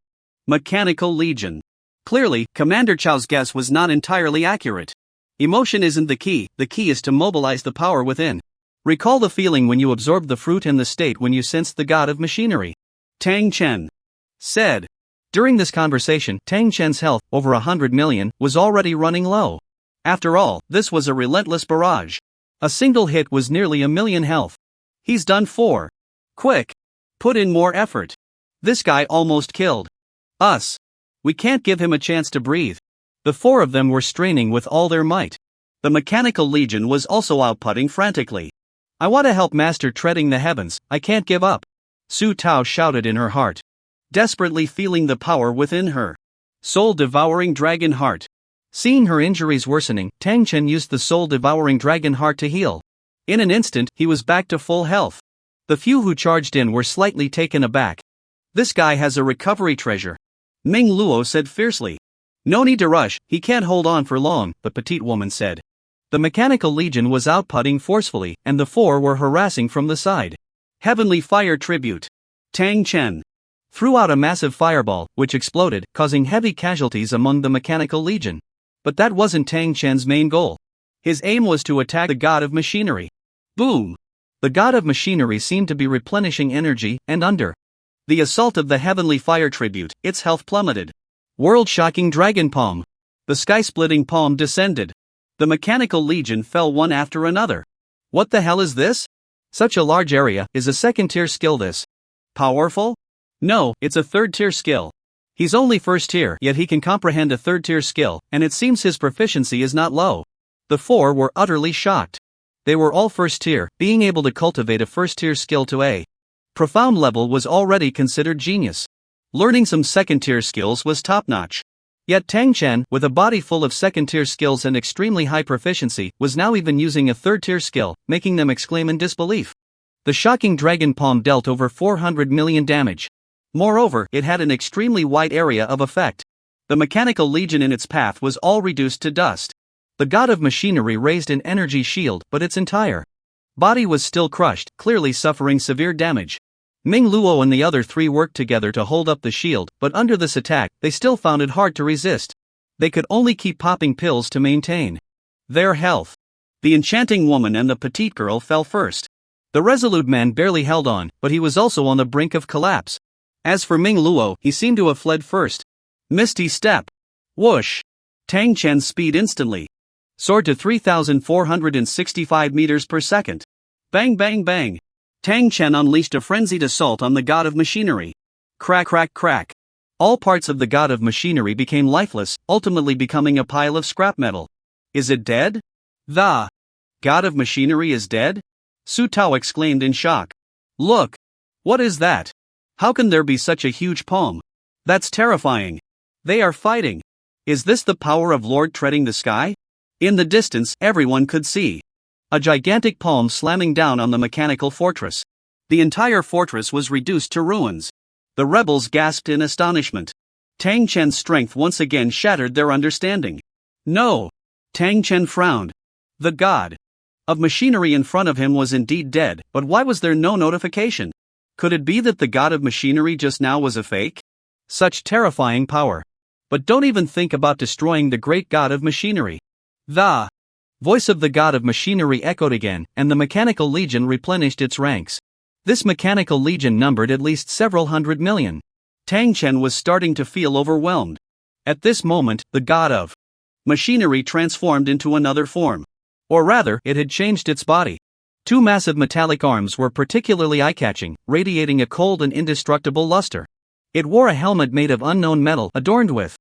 mechanical legion. Clearly, Commander Chao's guess was not entirely accurate. Emotion isn't the key is to mobilize the power within. Recall the feeling when you absorbed the fruit and the state when you sensed the God of Machinery. Tang Chen said. During this conversation, Tang Chen's health, over 100 million, was already running low. After all, this was a relentless barrage. A single hit was nearly 1 million health. He's done for. Quick! Put in more effort. This guy almost killed us. We can't give him a chance to breathe. The four of them were straining with all their might. The mechanical legion was also outputting frantically. I want to help Master treading the heavens, I can't give up. Su Tao shouted in her heart. Desperately feeling the power within her. Soul-devouring dragon heart. Seeing her injuries worsening, Tang Chen used the soul-devouring dragon heart to heal. In an instant, he was back to full health. The few who charged in were slightly taken aback. This guy has a recovery treasure. Ming Luo said fiercely. No need to rush, he can't hold on for long, the petite woman said. The mechanical legion was outputting forcefully, and the four were harassing from the side. Heavenly Fire Tribute. Tang Chen threw out a massive fireball, which exploded, causing heavy casualties among the mechanical legion. But that wasn't Tang Chen's main goal. His aim was to attack the God of Machinery. Boom! The God of Machinery seemed to be replenishing energy, and under the assault of the Heavenly Fire Tribute, its health plummeted. World-shocking Dragon Palm. The sky-splitting palm descended. The mechanical legion fell one after another. What the hell is this? Such a large area, is a second-tier skill this powerful? No, it's a third-tier skill. He's only first-tier, yet he can comprehend a third-tier skill, and it seems his proficiency is not low. The four were utterly shocked. They were all first-tier, being able to cultivate a first-tier skill to a profound level was already considered genius. Learning some second-tier skills was top-notch. Yet Tang Chen, with a body full of second-tier skills and extremely high proficiency, was now even using a third-tier skill, making them exclaim in disbelief. The shocking Dragon Palm dealt over 400 million damage. Moreover, it had an extremely wide area of effect. The mechanical legion in its path was all reduced to dust. The god of machinery raised an energy shield, but its entire body was still crushed, clearly suffering severe damage. Ming Luo and the other three worked together to hold up the shield, but under this attack, they still found it hard to resist. They could only keep popping pills to maintain their health. The enchanting woman and the petite girl fell first. The resolute man barely held on, but he was also on the brink of collapse. As for Ming Luo, he seemed to have fled first. Misty step. Whoosh. Tang Chen's speed instantly soared to 3,465 meters per second. Bang bang bang. Tang Chen unleashed a frenzied assault on the god of machinery. Crack crack crack. All parts of the god of machinery became lifeless, ultimately becoming a pile of scrap metal. Is it dead? The god of machinery is dead? Su Tao exclaimed in shock. Look! What is that? How can there be such a huge palm? That's terrifying. They are fighting. Is this the power of Lord treading the sky? In the distance, everyone could see a gigantic palm slamming down on the mechanical fortress. The entire fortress was reduced to ruins. The rebels gasped in astonishment. Tang Chen's strength once again shattered their understanding. No! Tang Chen frowned. The god of machinery in front of him was indeed dead, but why was there no notification? Could it be that the god of machinery just now was a fake? Such terrifying power. But don't even think about destroying the great god of machinery. The voice of the god of machinery echoed again, and the mechanical legion replenished its ranks. This mechanical legion numbered at least several hundred million. Tang Chen was starting to feel overwhelmed. At this moment, the god of machinery transformed into another form. Or rather, it had changed its body. Two massive metallic arms were particularly eye-catching, radiating a cold and indestructible luster. It wore a helmet made of unknown metal adorned with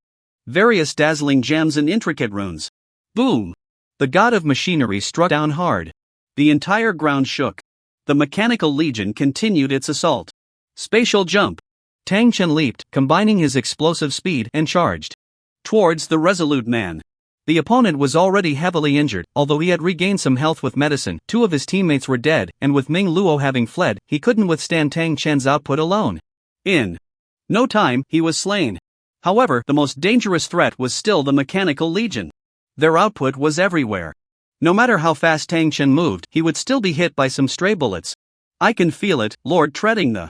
various dazzling gems and intricate runes. Boom! The god of machinery struck down hard. The entire ground shook. The mechanical legion continued its assault. Spatial jump. Tang Chen leaped, combining his explosive speed, and charged towards the resolute man. The opponent was already heavily injured, although he had regained some health with medicine. Two of his teammates were dead, and with Ming Luo having fled, he couldn't withstand Tang Chen's output alone. In no time, he was slain. However, the most dangerous threat was still the mechanical legion. Their output was everywhere. No matter how fast Tang Chen moved, he would still be hit by some stray bullets. I can feel it, Lord treading the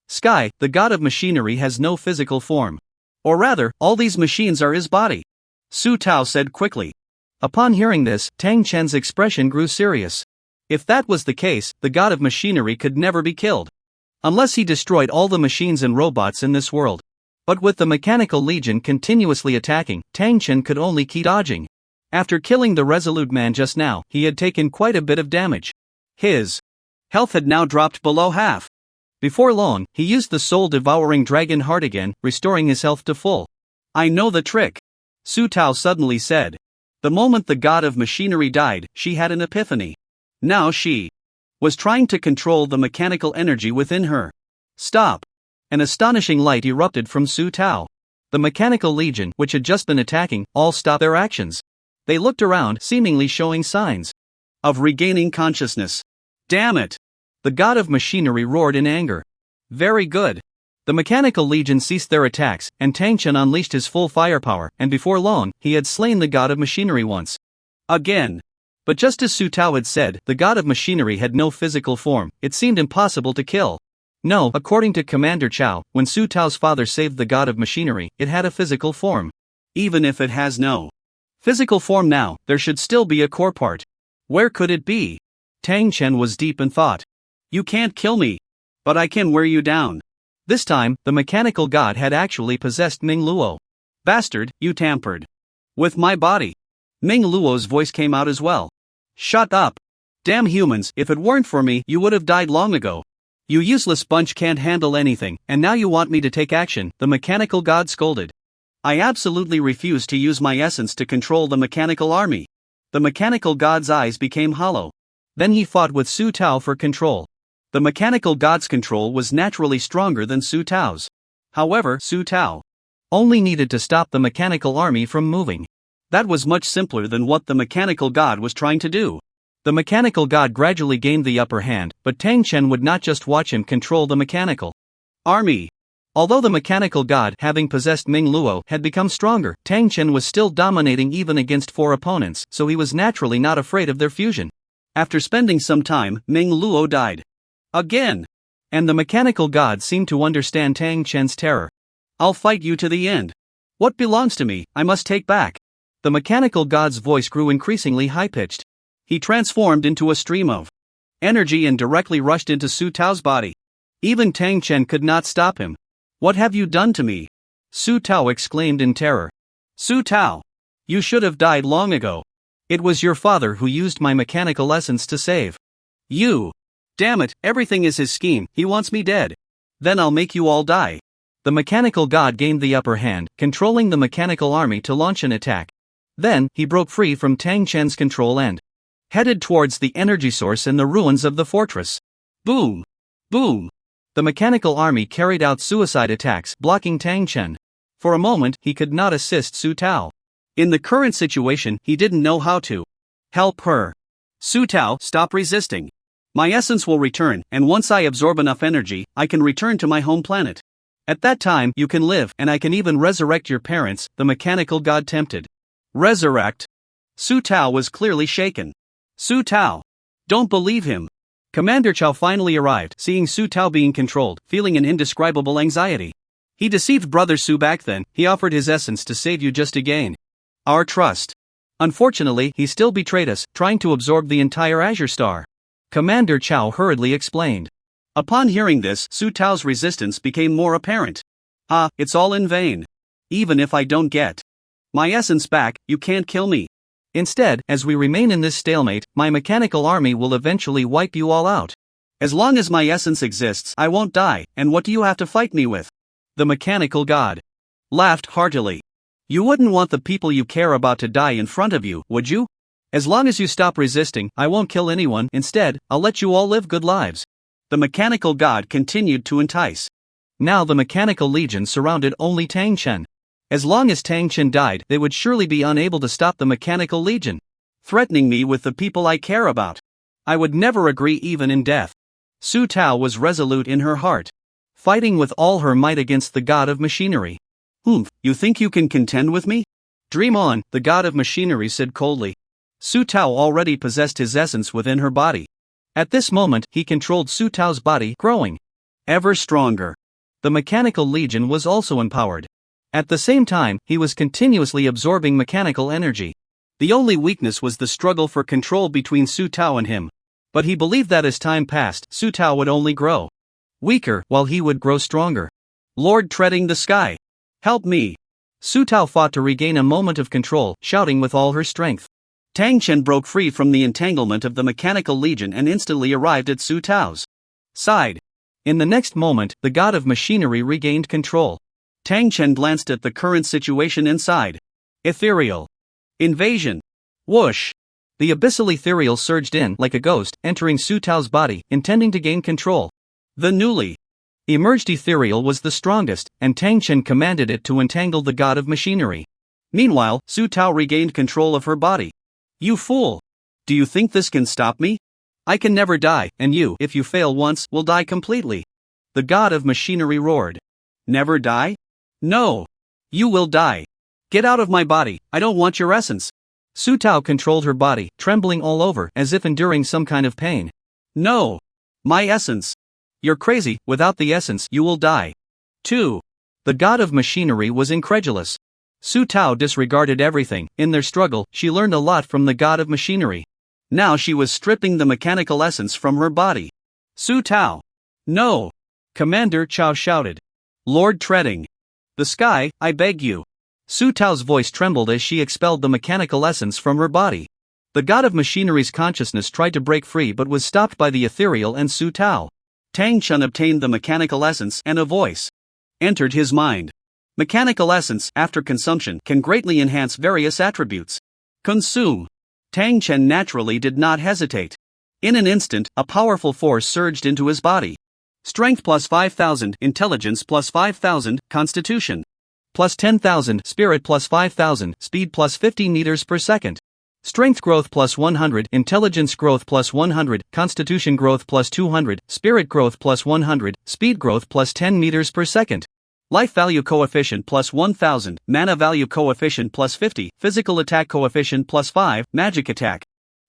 sky. The god of machinery has no physical form. Or rather, all these machines are his body. Su Tao said quickly. Upon hearing this, Tang Chen's expression grew serious. If that was the case, the god of machinery could never be killed. Unless he destroyed all the machines and robots in this world. But with the mechanical legion continuously attacking, Tang Chen could only keep dodging. After killing the resolute man just now, he had taken quite a bit of damage. His health had now dropped below half. Before long, he used the soul-devouring dragon heart again, restoring his health to full. I know the trick, Su Tao suddenly said. The moment the god of machinery died, she had an epiphany. Now she was trying to control the mechanical energy within her. Stop! An astonishing light erupted from Su Tao. The mechanical legion, which had just been attacking, all stopped their actions. They looked around, seemingly showing signs of regaining consciousness. Damn it! The god of machinery roared in anger. Very good. The mechanical legion ceased their attacks, and Tang Chen unleashed his full firepower, and before long, he had slain the god of machinery once again. But just as Su Tao had said, the god of machinery had no physical form. It seemed impossible to kill. No, according to Commander Chao, when Su Tao's father saved the god of machinery, it had a physical form. Even if it has no physical form now, there should still be a core part. Where could it be? Tang Chen was deep in thought. You can't kill me. But I can wear you down. This time, the mechanical god had actually possessed Ming Luo. Bastard, you tampered with my body. Ming Luo's voice came out as well. Shut up. Damn humans, if it weren't for me, you would have died long ago. You useless bunch can't handle anything, and now you want me to take action, the mechanical god scolded. I absolutely refuse to use my essence to control the mechanical army. The mechanical god's eyes became hollow. Then he fought with Su Tao for control. The mechanical god's control was naturally stronger than Su Tao's. However, Su Tao only needed to stop the mechanical army from moving. That was much simpler than what the mechanical god was trying to do. The mechanical god gradually gained the upper hand, but Tang Chen would not just watch him control the mechanical army. Although the mechanical god having possessed Ming Luo had become stronger, Tang Chen was still dominating even against 4 opponents, so he was naturally not afraid of their fusion. After spending some time, Ming Luo died. Again! And the mechanical god seemed to understand Tang Chen's terror. I'll fight you to the end. What belongs to me, I must take back. The mechanical god's voice grew increasingly high-pitched. He transformed into a stream of energy and directly rushed into Su Tao's body. Even Tang Chen could not stop him. What have you done to me? Su Tao exclaimed in terror. Su Tao! You should have died long ago. It was your father who used my mechanical essence to save you. Damn it, everything is his scheme, he wants me dead. Then I'll make you all die. The mechanical god gained the upper hand, controlling the mechanical army to launch an attack. Then, he broke free from Tang Chen's control and headed towards the energy source and the ruins of the fortress. Boom! Boom! The mechanical army carried out suicide attacks, blocking Tang Chen. For a moment, he could not assist Su Tao. In the current situation, he didn't know how to help her. Su Tao, stop resisting. My essence will return, and once I absorb enough energy, I can return to my home planet. At that time, you can live, and I can even resurrect your parents, the mechanical god tempted. Resurrect? Su Tao was clearly shaken. Su Tao! Don't believe him. Commander Chao finally arrived, seeing Su Tao being controlled, feeling an indescribable anxiety. He deceived Brother Su back then, he offered his essence to save you just to gain our trust. Unfortunately, he still betrayed us, trying to absorb the entire Azure Star. Commander Chao hurriedly explained. Upon hearing this, Su Tao's resistance became more apparent. Ah, it's all in vain. Even if I don't get my essence back, you can't kill me. Instead, as we remain in this stalemate, my mechanical army will eventually wipe you all out. As long as my essence exists, I won't die, and what do you have to fight me with? The mechanical god laughed heartily. You wouldn't want the people you care about to die in front of you, would you? As long as you stop resisting, I won't kill anyone, instead, I'll let you all live good lives. The mechanical god continued to entice. Now the mechanical legion surrounded only Tang Chen. As long as Tang Chen died, they would surely be unable to stop the mechanical legion, threatening me with the people I care about. I would never agree even in death. Su Tao was resolute in her heart, fighting with all her might against the god of machinery. You think you can contend with me? Dream on, the god of machinery said coldly. Su Tao already possessed his essence within her body. At this moment, he controlled Su Tao's body, growing ever stronger. The mechanical legion was also empowered. At the same time, he was continuously absorbing mechanical energy. The only weakness was the struggle for control between Su Tao and him. But he believed that as time passed, Su Tao would only grow weaker, while he would grow stronger. Lord treading the sky, help me! Su Tao fought to regain a moment of control, shouting with all her strength. Tang Chen broke free from the entanglement of the mechanical legion and instantly arrived at Su Tao's side. In the next moment, the god of machinery regained control. Tang Chen glanced at the current situation inside. Ethereal invasion. Whoosh! The abyssal ethereal surged in like a ghost, entering Su Tao's body, intending to gain control. The newly emerged ethereal was the strongest, and Tang Chen commanded it to entangle the god of machinery. Meanwhile, Su Tao regained control of her body. You fool! Do you think this can stop me? I can never die, and you, if you fail once, will die completely. The god of machinery roared. Never die? No! You will die. Get out of my body, I don't want your essence. Su Tao controlled her body, trembling all over, as if enduring some kind of pain. No! My essence! You're crazy, without the essence, you will die. 2. The god of machinery was incredulous. Su Tao disregarded everything. In their struggle, she learned a lot from the god of machinery. Now she was stripping the mechanical essence from her body. Su Tao! No! Commander Chao shouted. Lord treading the sky, I beg you. Su Tao's voice trembled as she expelled the mechanical essence from her body. The god of machinery's consciousness tried to break free but was stopped by the ethereal and Su Tao. Tang Chen obtained the mechanical essence and a voice entered his mind. Mechanical essence, after consumption, can greatly enhance various attributes. Consume. Tang Chen naturally did not hesitate. In an instant, a powerful force surged into his body. Strength plus 5,000, intelligence plus 5,000, constitution plus 10,000, spirit plus 5,000, speed plus 50 meters per second. Strength growth plus 100, intelligence growth plus 100, constitution growth plus 200, spirit growth plus 100, speed growth plus 10 meters per second. Life value coefficient plus 1000, mana value coefficient plus 50, physical attack coefficient plus 5, magic attack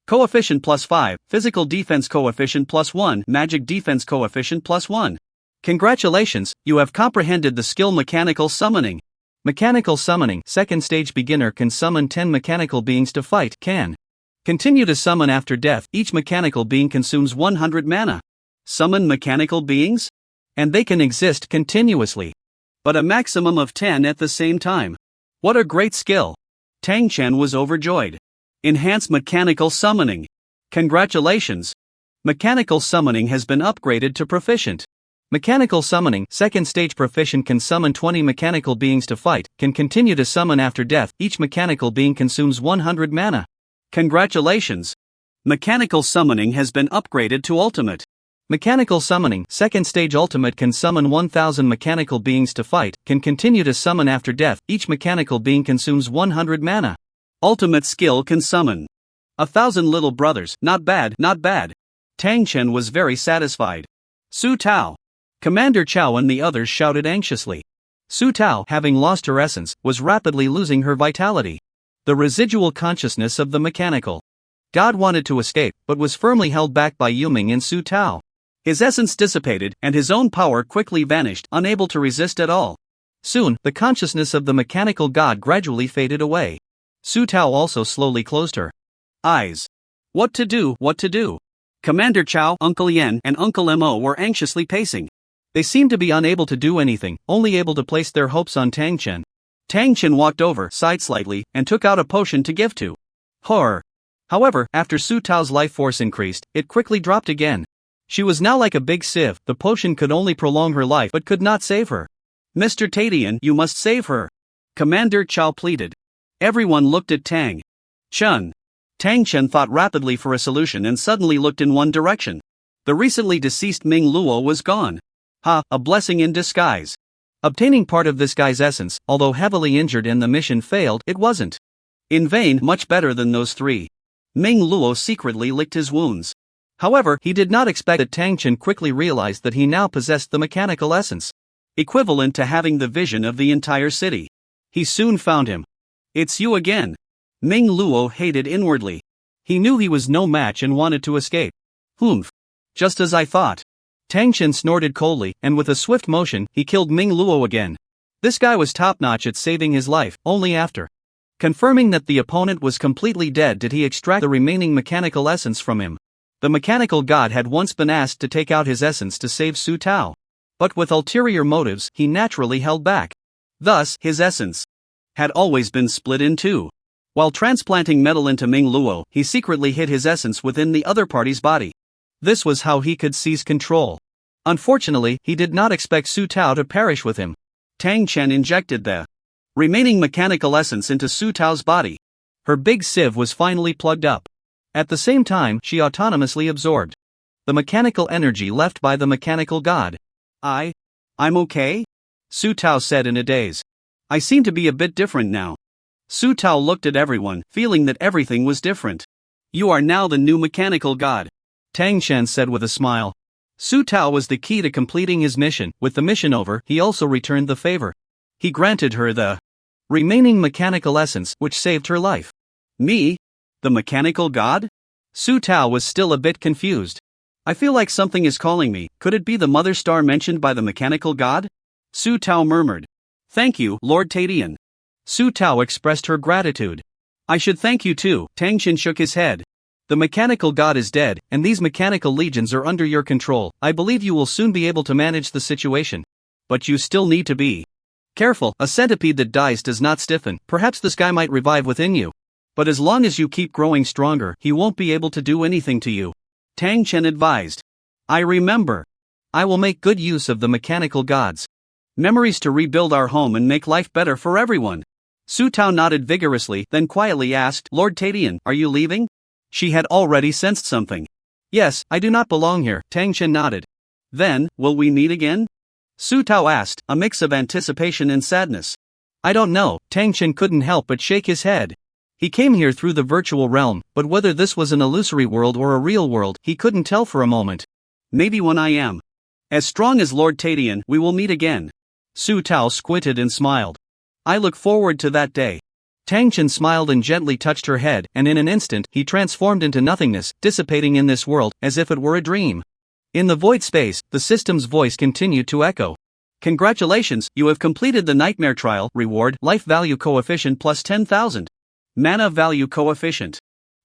coefficient plus 5, physical defense coefficient plus 1, magic defense coefficient plus 1. Congratulations, you have comprehended the skill mechanical summoning. Mechanical summoning. Second stage beginner can summon 10 mechanical beings to fight. Can continue to summon after death. Each mechanical being consumes 100 mana. Summon mechanical beings? And they can exist continuously, but a maximum of 10 at the same time. What a great skill! Tang Chen was overjoyed. Enhance mechanical summoning. Congratulations! Mechanical summoning has been upgraded to proficient. Mechanical summoning. Second stage proficient can summon 20 mechanical beings to fight, can continue to summon after death. Each mechanical being consumes 100 mana. Congratulations! Mechanical summoning has been upgraded to ultimate. Mechanical summoning. Second stage ultimate can summon 1000 mechanical beings to fight, can continue to summon after death. Each mechanical being consumes 100 mana. Ultimate skill can summon 1,000 little brothers. Not bad, not bad. Tang Chen was very satisfied. Su Tao. Commander Chao and the others shouted anxiously. Su Tao, having lost her essence, was rapidly losing her vitality. The residual consciousness of the mechanical god wanted to escape, but was firmly held back by Yuming and Su Tao. His essence dissipated, and his own power quickly vanished, unable to resist at all. Soon, the consciousness of the mechanical god gradually faded away. Su Tao also slowly closed her eyes. What to do, what to do? Commander Chao, Uncle Yen, and Uncle Mo were anxiously pacing. They seemed to be unable to do anything, only able to place their hopes on Tang Chen. Tang Chen walked over, sighed slightly, and took out a potion to give to her. However, after Su Tao's life force increased, it quickly dropped again. She was now like a big sieve. The potion could only prolong her life but could not save her. Mr. Tadian, you must save her. Commander Chao pleaded. Everyone looked at Tang Chen. Tang Chen thought rapidly for a solution and suddenly looked in one direction. The recently deceased Ming Luo was gone. A blessing in disguise. Obtaining part of this guy's essence, although heavily injured and the mission failed, it wasn't in vain. Much better than those three. Ming Luo secretly licked his wounds. However, he did not expect that Tang Chen quickly realized that he now possessed the mechanical essence, equivalent to having the vision of the entire city. He soon found him. It's you again. Ming Luo hated inwardly. He knew he was no match and wanted to escape. Humph. Just as I thought. Tang Chen snorted coldly, and with a swift motion, he killed Ming Luo again. This guy was top-notch at saving his life. Only after confirming that the opponent was completely dead did he extract the remaining mechanical essence from him. The mechanical god had once been asked to take out his essence to save Su Tao, but with ulterior motives, he naturally held back. Thus, his essence had always been split in two. While transplanting metal into Ming Luo, he secretly hid his essence within the other party's body. This was how he could seize control. Unfortunately, he did not expect Su Tao to perish with him. Tang Chen injected the remaining mechanical essence into Su Tao's body. Her big sieve was finally plugged up. At the same time, she autonomously absorbed the mechanical energy left by the mechanical god. I'm okay? Su Tao said in a daze. I seem to be a bit different now. Su Tao looked at everyone, feeling that everything was different. You are now the new mechanical god, Tang Chen said with a smile. Su Tao was the key to completing his mission. With the mission over, he also returned the favor. He granted her the remaining mechanical essence, which saved her life. Me? The mechanical god? Su Tao was still a bit confused. I feel like something is calling me. Could it be the mother star mentioned by the mechanical god? Su Tao murmured. Thank you, Lord Tadian. Su Tao expressed her gratitude. I should thank you too. Tang Chen shook his head. The mechanical god is dead, and these mechanical legions are under your control. I believe you will soon be able to manage the situation. But you still need to be careful. A centipede that dies does not stiffen. Perhaps this guy might revive within you. But as long as you keep growing stronger, he won't be able to do anything to you. Tang Chen advised. I remember. I will make good use of the mechanical gods' memories to rebuild our home and make life better for everyone. Su Tao nodded vigorously, then quietly asked, Lord Tadian, are you leaving? She had already sensed something. Yes, I do not belong here, Tang Chen nodded. Then, will we meet again? Su Tao asked, a mix of anticipation and sadness. I don't know, Tang Chen couldn't help but shake his head. He came here through the virtual realm, but whether this was an illusory world or a real world, he couldn't tell for a moment. Maybe when I am as strong as Lord Tadian, we will meet again. Su Tao squinted and smiled. I look forward to that day. Tang Chen smiled and gently touched her head, and in an instant he transformed into nothingness, dissipating in this world, as if it were a dream. In the void space, the system's voice continued to echo. Congratulations, you have completed the Nightmare Trial. Reward, life value coefficient plus 10,000. Mana value coefficient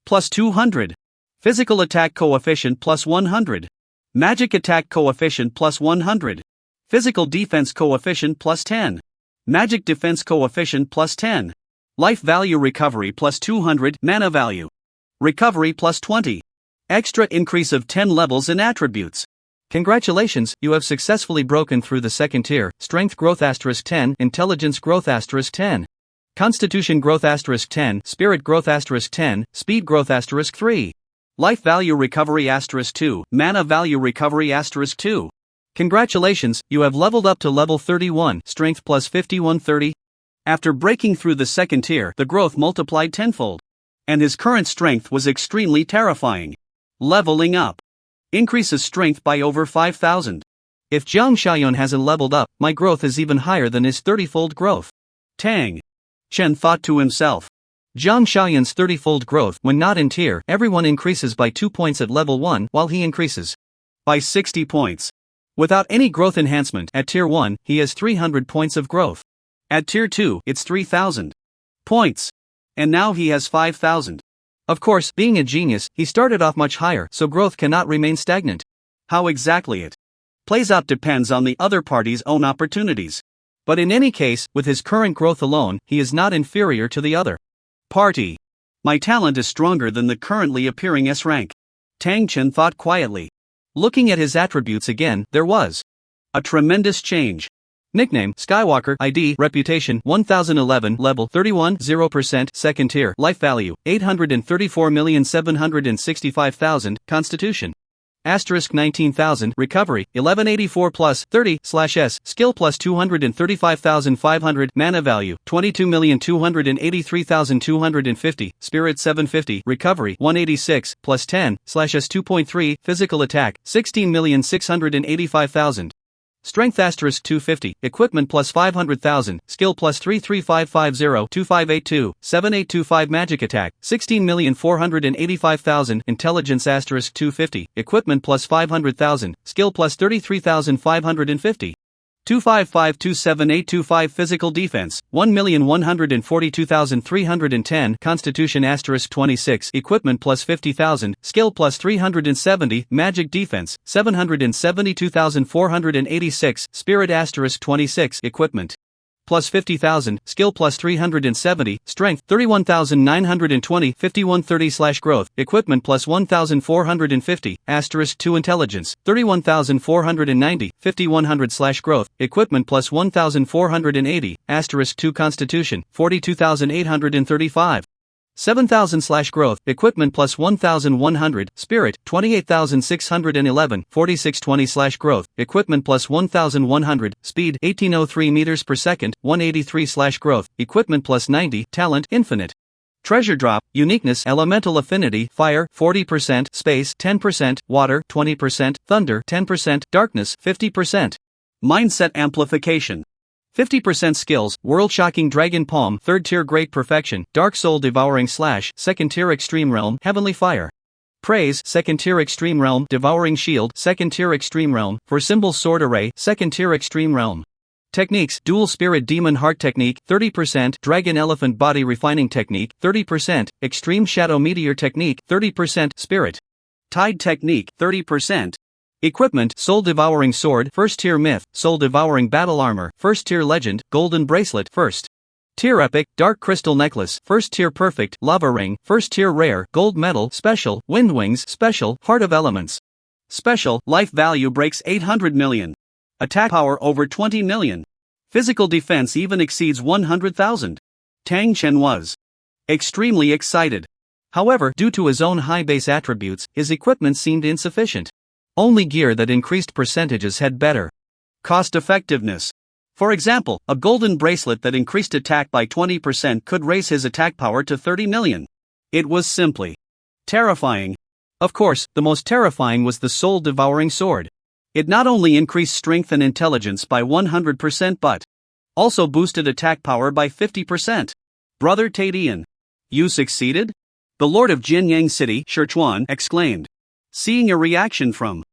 plus 200. Physical attack coefficient plus 100. Magic attack coefficient plus 100. Physical defense coefficient plus 10. Magic defense coefficient plus 10. Life value recovery plus 200. Mana value recovery plus 20. Extra increase of 10 levels in attributes. Congratulations, you have successfully broken through the second tier. Strength growth *10, Intelligence growth *10, Constitution growth *10, Spirit growth *10, Speed growth *3. Life value recovery *2, Mana value recovery *2. Congratulations, you have leveled up to level 31, Strength plus 5130. After breaking through the second tier, the growth multiplied tenfold. And his current strength was extremely terrifying. Leveling up increases strength by over 5,000. If Jiang Xiaoyun hasn't leveled up, my growth is even higher than his 30-fold growth. Tang Chen thought to himself. Jiang Xiaoyun's 30-fold growth, when not in tier, everyone increases by 2 points at level 1, while he increases by 60 points. Without any growth enhancement, at tier 1, he has 300 points of growth. At tier 2, it's 3,000 points. And now he has 5,000. Of course, being a genius, he started off much higher, so growth cannot remain stagnant. How exactly it plays out depends on the other party's own opportunities. But in any case, with his current growth alone, he is not inferior to the other party. My talent is stronger than the currently appearing S rank. Tang Chen thought quietly. Looking at his attributes again, there was a tremendous change. Nickname, Skywalker. ID, Reputation, 1011. Level, 31, 0%. Second tier. Life value, 834,765,000. Constitution *19,000. Recovery, 1184 plus 30/S. Skill plus 235,500. Mana value, 22,283,250. Spirit 750. Recovery, 186 plus 10/S 2.3. Physical attack, 16,685,000. Strength *250, Equipment plus 500,000, Skill plus 33550, 2582, 7825. Magic attack, 16,485,000, Intelligence *250, Equipment plus 500,000, Skill plus 33,550. 255-27825. Physical defense, 1,142,310. Constitution *26, Equipment plus 50,000, Skill plus 370. Magic defense, 772,486. Spirit *26, Equipment plus 50,000, Skill plus 370, Strength 31,920, 5130/growth, Equipment plus 1,450, *2 Intelligence 31,490, 5100/growth, Equipment plus 1,480, *2 Constitution 42,835. 7,000/growth, Equipment plus 1,100, Spirit, 28,611, 4620/growth, Equipment plus 1,100, Speed, 1803 meters per second, 183/growth, Equipment plus 90, Talent, Infinite. Treasure drop, Uniqueness, Elemental affinity, Fire, 40%, Space, 10%, Water, 20%, Thunder, 10%, Darkness, 50%. Mindset amplification. 50% skills, World-Shocking Dragon Palm, 3rd tier Great Perfection, Dark Soul Devouring Slash, 2nd tier Extreme Realm, Heavenly Fire. Praise, 2nd tier Extreme Realm, Devouring Shield, 2nd tier Extreme Realm, For Symbol Sword Array, 2nd tier Extreme Realm. Techniques, Dual Spirit Demon Heart Technique, 30%, Dragon Elephant Body Refining Technique, 30%, Extreme Shadow Meteor Technique, 30%, Spirit Tide Technique, 30%. Equipment, Soul Devouring Sword, 1st tier Myth, Soul Devouring Battle Armor, 1st tier Legend, Golden Bracelet, 1st tier Epic, Dark Crystal Necklace, 1st tier Perfect, Lava Ring, 1st tier Rare, Gold Medal, Special, Wind Wings, Special, Heart of Elements. Special, Life Value breaks 800 million. Attack Power over 20 million. Physical Defense even exceeds 100,000. Tang Chen was extremely excited. However, due to his own high base attributes, his equipment seemed insufficient. Only gear that increased percentages had better cost effectiveness. For example, a golden bracelet that increased attack by 20% could raise his attack power to 30 million. It was simply terrifying. Of course, the most terrifying was the soul-devouring sword. It not only increased strength and intelligence by 100% but also boosted attack power by 50%. Brother Tadian, you succeeded? The Lord of Jinyang City, Sherchuan, exclaimed. Seeing a reaction from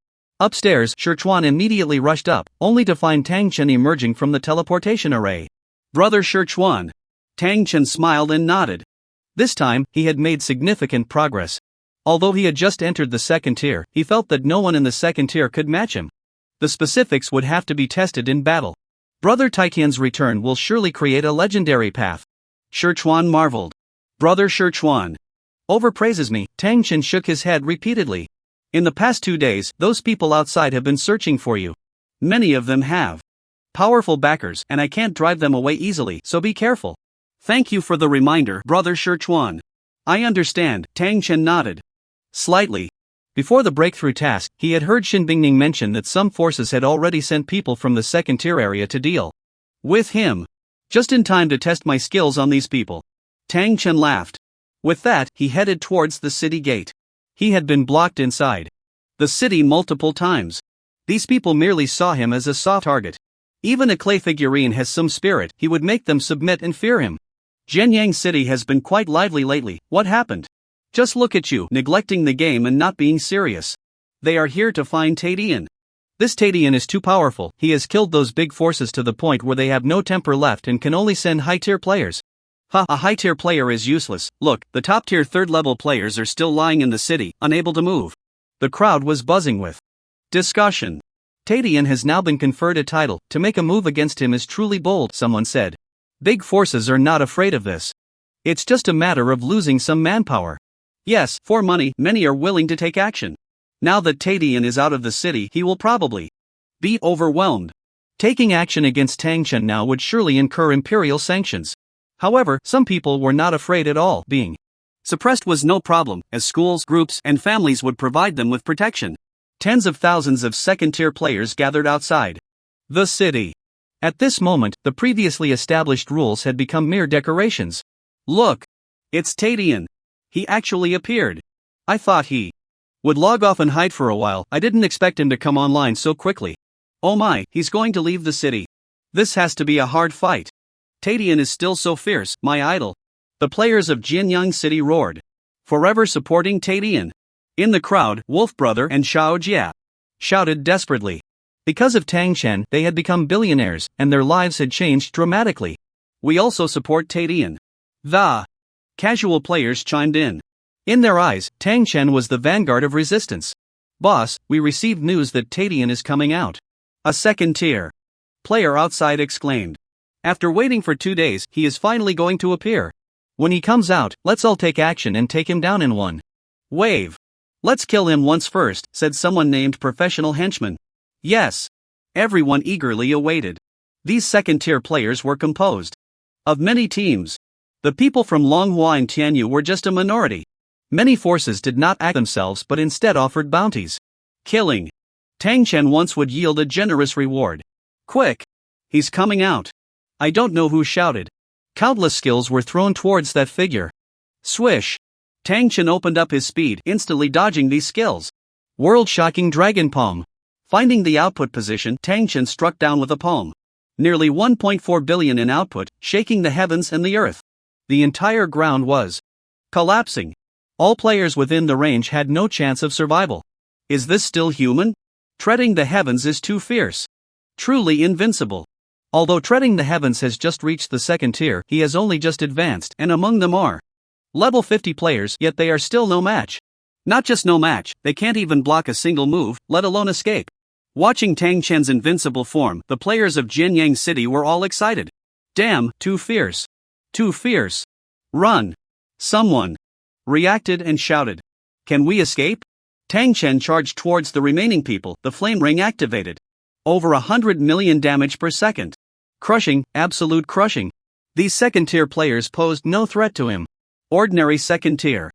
upstairs, Sherchuan immediately rushed up, only to find Tang Chen emerging from the teleportation array. Brother Sherchuan. Tang Chen smiled and nodded. This time, he had made significant progress. Although he had just entered the second tier, he felt that no one in the second tier could match him. The specifics would have to be tested in battle. Brother Taitian's return will surely create a legendary path. Sherchuan marveled. Brother Sherchuan overpraises me. Tang Chen shook his head repeatedly. In the past 2 days, those people outside have been searching for you. Many of them have powerful backers, and I can't drive them away easily, so be careful. Thank you for the reminder, Brother Sherchuan. I understand, Tang Chen nodded. Slightly. Before the breakthrough task, he had heard Shin Bingning mention that some forces had already sent people from the second tier area to deal with him. Just in time to test my skills on these people. Tang Chen laughed. With that, he headed towards the city gate. He had been blocked inside the city multiple times. These people merely saw him as a soft target. Even a clay figurine has some spirit, he would make them submit and fear him. Jinyang City has been quite lively lately. What happened? Just look at you, neglecting the game and not being serious. They are here to find Tadian. This Tadian is too powerful. He has killed those big forces to the point where they have no temper left and can only send high-tier players. A high-tier player is useless. Look, the top-tier third-level players are still lying in the city, unable to move. The crowd was buzzing with discussion. Tadian has now been conferred a title. To make a move against him is truly bold, someone said. Big forces are not afraid of this. It's just a matter of losing some manpower. Yes, for money, many are willing to take action. Now that Tadian is out of the city, he will probably be overwhelmed. Taking action against Tang Chen now would surely incur imperial sanctions. However, some people were not afraid at all. Being suppressed was no problem, as schools, groups, and families would provide them with protection. Tens of thousands of second-tier players gathered outside the city. At this moment, the previously established rules had become mere decorations. Look! It's Tadian. He actually appeared. I thought he would log off and hide for a while. I didn't expect him to come online so quickly. Oh my, he's going to leave the city. This has to be a hard fight. Tadian is still so fierce, my idol. The players of Jinyang City roared. Forever supporting Tadian. In the crowd, Wolf Brother and Xiao Jia shouted desperately. Because of Tang Chen, they had become billionaires, and their lives had changed dramatically. We also support Tadian. The casual players chimed in. In their eyes, Tang Chen was the vanguard of resistance. Boss, we received news that Tadian is coming out. A second-tier player outside exclaimed. After waiting for 2 days, he is finally going to appear. When he comes out, let's all take action and take him down in one wave. Let's kill him once first, said someone named Professional Henchman. Yes. Everyone eagerly awaited. These second-tier players were composed of many teams. The people from Longhua and Tianyu were just a minority. Many forces did not act themselves but instead offered bounties. Killing Tang Chen once would yield a generous reward. Quick! He's coming out. I don't know who shouted. Countless skills were thrown towards that figure. Swish! Tang Chen opened up his speed, instantly dodging these skills. World-shocking Dragon Palm. Finding the output position, Tang Chen struck down with a palm. Nearly 1.4 billion in output, shaking the heavens and the earth. The entire ground was collapsing. All players within the range had no chance of survival. Is this still human? Treading the heavens is too fierce. Truly invincible. Although treading the heavens has just reached the second tier, he has only just advanced, and among them are level 50 players, yet they are still no match. Not just no match, they can't even block a single move, let alone escape. Watching Tang Chen's invincible form, the players of Jinyang City were all excited. Damn, too fierce. Too fierce. Run. Someone reacted and shouted. Can we escape? Tang Chen charged towards the remaining people, the flame ring activated. Over 100 million damage per second. Crushing, absolute crushing. These second-tier players posed no threat to him. Ordinary second-tier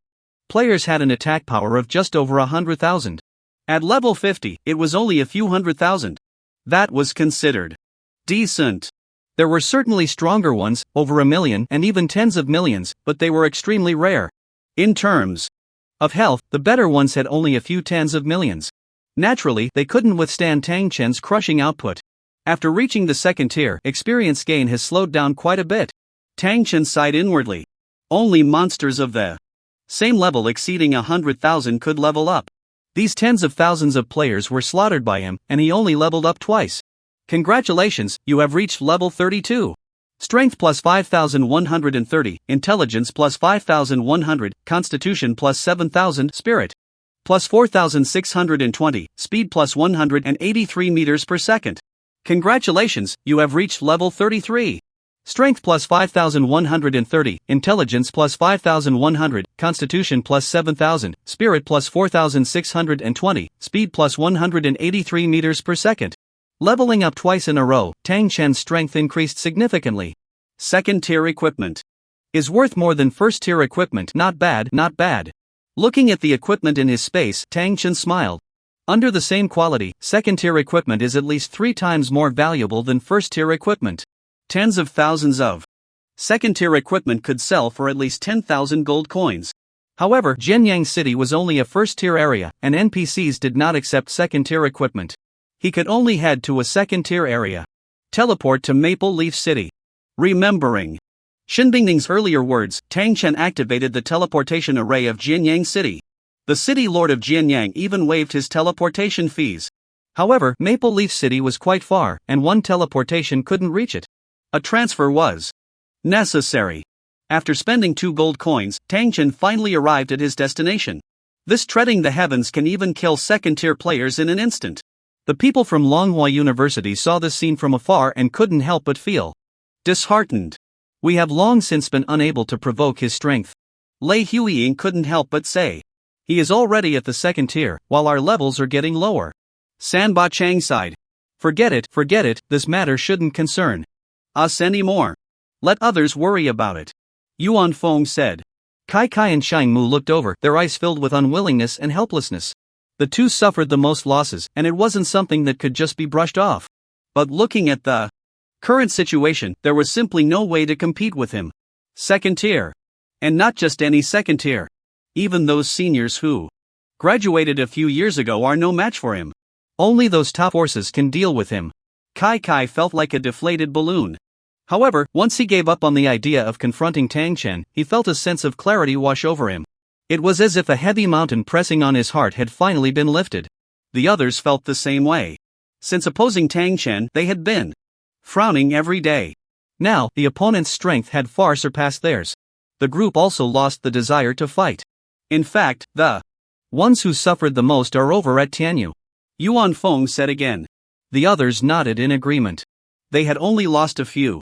players had an attack power of just over 100,000. At level 50, it was only a few 100,000. That was considered decent. There were certainly stronger ones, over 1 million and even tens of millions, but they were extremely rare. In terms of health, the better ones had only a few tens of millions. Naturally, they couldn't withstand Tang Chen's crushing output. After reaching the second tier, experience gain has slowed down quite a bit. Tang Chen sighed inwardly. Only monsters of the same level exceeding 100,000 could level up. These tens of thousands of players were slaughtered by him, and he only leveled up twice. Congratulations, you have reached level 32. Strength plus 5,130, Intelligence plus 5,100, Constitution plus 7,000, Spirit plus 4,620, Speed plus 183 meters per second. Congratulations, you have reached level 33. Strength plus 5,130, Intelligence plus 5,100, Constitution plus 7,000, Spirit plus 4,620, Speed plus 183 meters per second. Leveling up twice in a row, Tang Chen's strength increased significantly. Second tier equipment is worth more than first tier equipment. Not bad, not bad. Looking at the equipment in his space, Tang Chen smiled. Under the same quality, second tier equipment is at least 3 times more valuable than first tier equipment. Tens of thousands of second tier equipment could sell for at least 10,000 gold coins. However, Jianyang City was only a first tier area, and NPCs did not accept second tier equipment. He could only head to a second tier area. Teleport to Maple Leaf City. Remembering Shin Bingning's earlier words, Tang Chen activated the teleportation array of Jianyang City. The city lord of Jianyang even waived his teleportation fees. However, Maple Leaf City was quite far, and one teleportation couldn't reach it. A transfer was necessary. After spending 2 gold coins, Tang Chen finally arrived at his destination. This treading the heavens can even kill second-tier players in an instant. The people from Longhua University saw this scene from afar and couldn't help but feel disheartened. We have long since been unable to provoke his strength. Lei Huiying couldn't help but say. He is already at the second tier, while our levels are getting lower. Sanba Chang sighed. Forget it, this matter shouldn't concern us anymore. Let others worry about it. Yuan Feng said. Kai Kai and Shang Mu looked over, their eyes filled with unwillingness and helplessness. The two suffered the most losses, and it wasn't something that could just be brushed off. But looking at the current situation, there was simply no way to compete with him. Second tier. And not just any second tier. Even those seniors who graduated a few years ago are no match for him. Only those top forces can deal with him. Kai Kai felt like a deflated balloon. However, once he gave up on the idea of confronting Tang Chen, he felt a sense of clarity wash over him. It was as if a heavy mountain pressing on his heart had finally been lifted. The others felt the same way. Since opposing Tang Chen, they had been frowning every day. Now, the opponent's strength had far surpassed theirs. The group also lost the desire to fight. In fact, the ones who suffered the most are over at Tianyu. Yuan Feng said again. The others nodded in agreement. They had only lost a few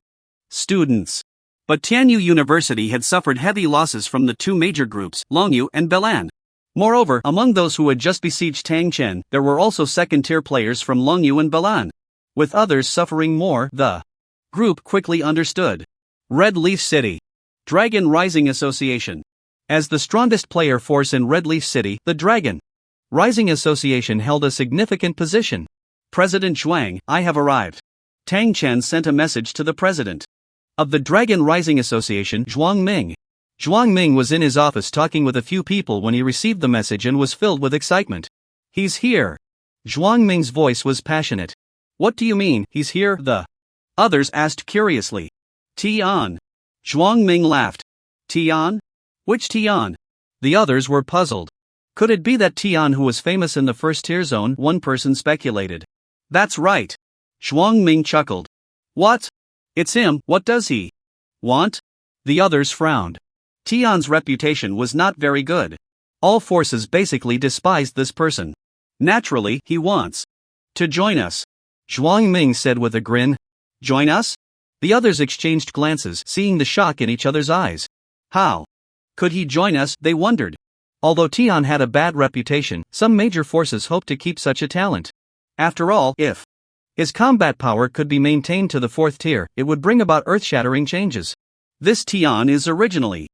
students. But Tianyu University had suffered heavy losses from the 2 major groups, Longyu and Belan. Moreover, among those who had just besieged Tang Chen, there were also second-tier players from Longyu and Belan. With others suffering more, the group quickly understood. Red Leaf City. Dragon Rising Association. As the strongest player force in Red Leaf City, the Dragon Rising Association held a significant position. President Zhuang, I have arrived. Tang Chen sent a message to the president of the Dragon Rising Association, Zhuang Ming. Zhuang Ming was in his office talking with a few people when he received the message and was filled with excitement. He's here. Zhuang Ming's voice was passionate. What do you mean, he's here? The others asked curiously. Tian. Zhuang Ming laughed. Tian? Which Tian? The others were puzzled. Could it be that Tian who was famous in the first tier zone? One person speculated. That's right. Zhuang Ming chuckled. What? It's him, what does he want? The others frowned. Tian's reputation was not very good. All forces basically despised this person. Naturally, he wants to join us. Zhuang Ming said with a grin. Join us? The others exchanged glances, seeing the shock in each other's eyes. How could he join us, they wondered. Although Tian had a bad reputation, some major forces hoped to keep such a talent. After all, if his combat power could be maintained to the 4th tier, it would bring about earth-shattering changes. This Tian is originally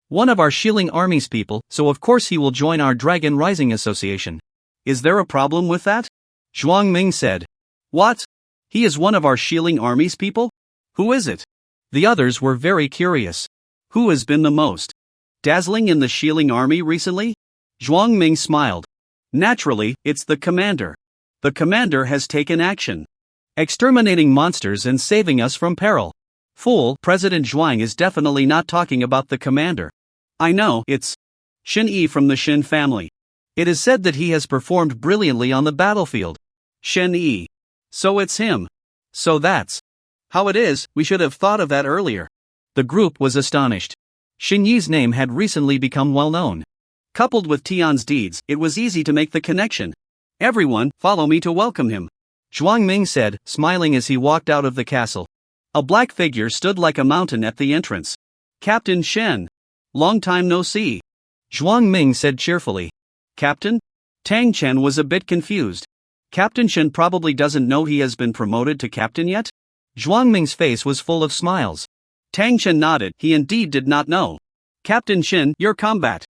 one of our Shilling Army's people, so of course he will join our Dragon Rising Association. Is there a problem with that? Zhuang Ming said. What? He is one of our Shilling Army's people? Who is it? The others were very curious. Who has been the most dazzling in the Shilling Army recently? Zhuang Ming smiled. Naturally, it's the commander. The commander has taken action, exterminating monsters and saving us from peril. Fool, President Zhuang is definitely not talking about the commander. I know, it's Shin Yi from the Shin family. It is said that he has performed brilliantly on the battlefield. Shin Yi. So it's him. So that's how it is, we should have thought of that earlier. The group was astonished. Shin Yi's name had recently become well known. Coupled with Tian's deeds, it was easy to make the connection. Everyone, follow me to welcome him, Zhuang Ming said, smiling as he walked out of the castle. A black figure stood like a mountain at the entrance. Captain Shen. Long time no see, Zhuang Ming said cheerfully. Captain? Tang Chen was a bit confused. Captain Shen probably doesn't know he has been promoted to captain yet? Zhuang Ming's face was full of smiles. Tang Chen nodded, he indeed did not know. Captain Shen, your combat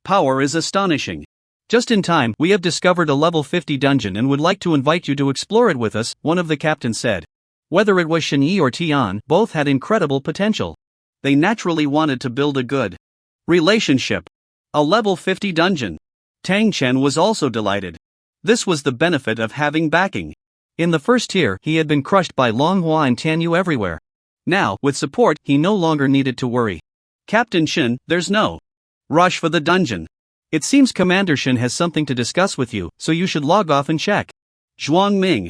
power is astonishing. Just in time, we have discovered a level 50 dungeon and would like to invite you to explore it with us, one of the captains said. Whether it was Shin Yi or Tian, both had incredible potential. They naturally wanted to build a good relationship. A level 50 dungeon. Tang Chen was also delighted. This was the benefit of having backing. In the first tier, he had been crushed by Longhua and Tanyu everywhere. Now, with support, he no longer needed to worry. Captain Shin, there's no rush for the dungeon. It seems Commander Shin has something to discuss with you, so you should log off and check. Zhuang Ming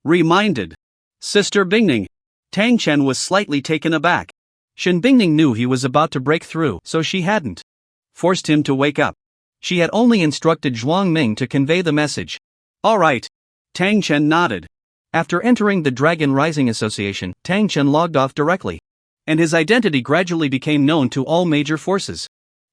reminded. Sister Bingning. Tang Chen was slightly taken aback. Shin Bingning knew he was about to break through, so she hadn't forced him to wake up. She had only instructed Zhuang Ming to convey the message. All right. Tang Chen nodded. After entering the Dragon Rising Association, Tang Chen logged off directly. And his identity gradually became known to all major forces.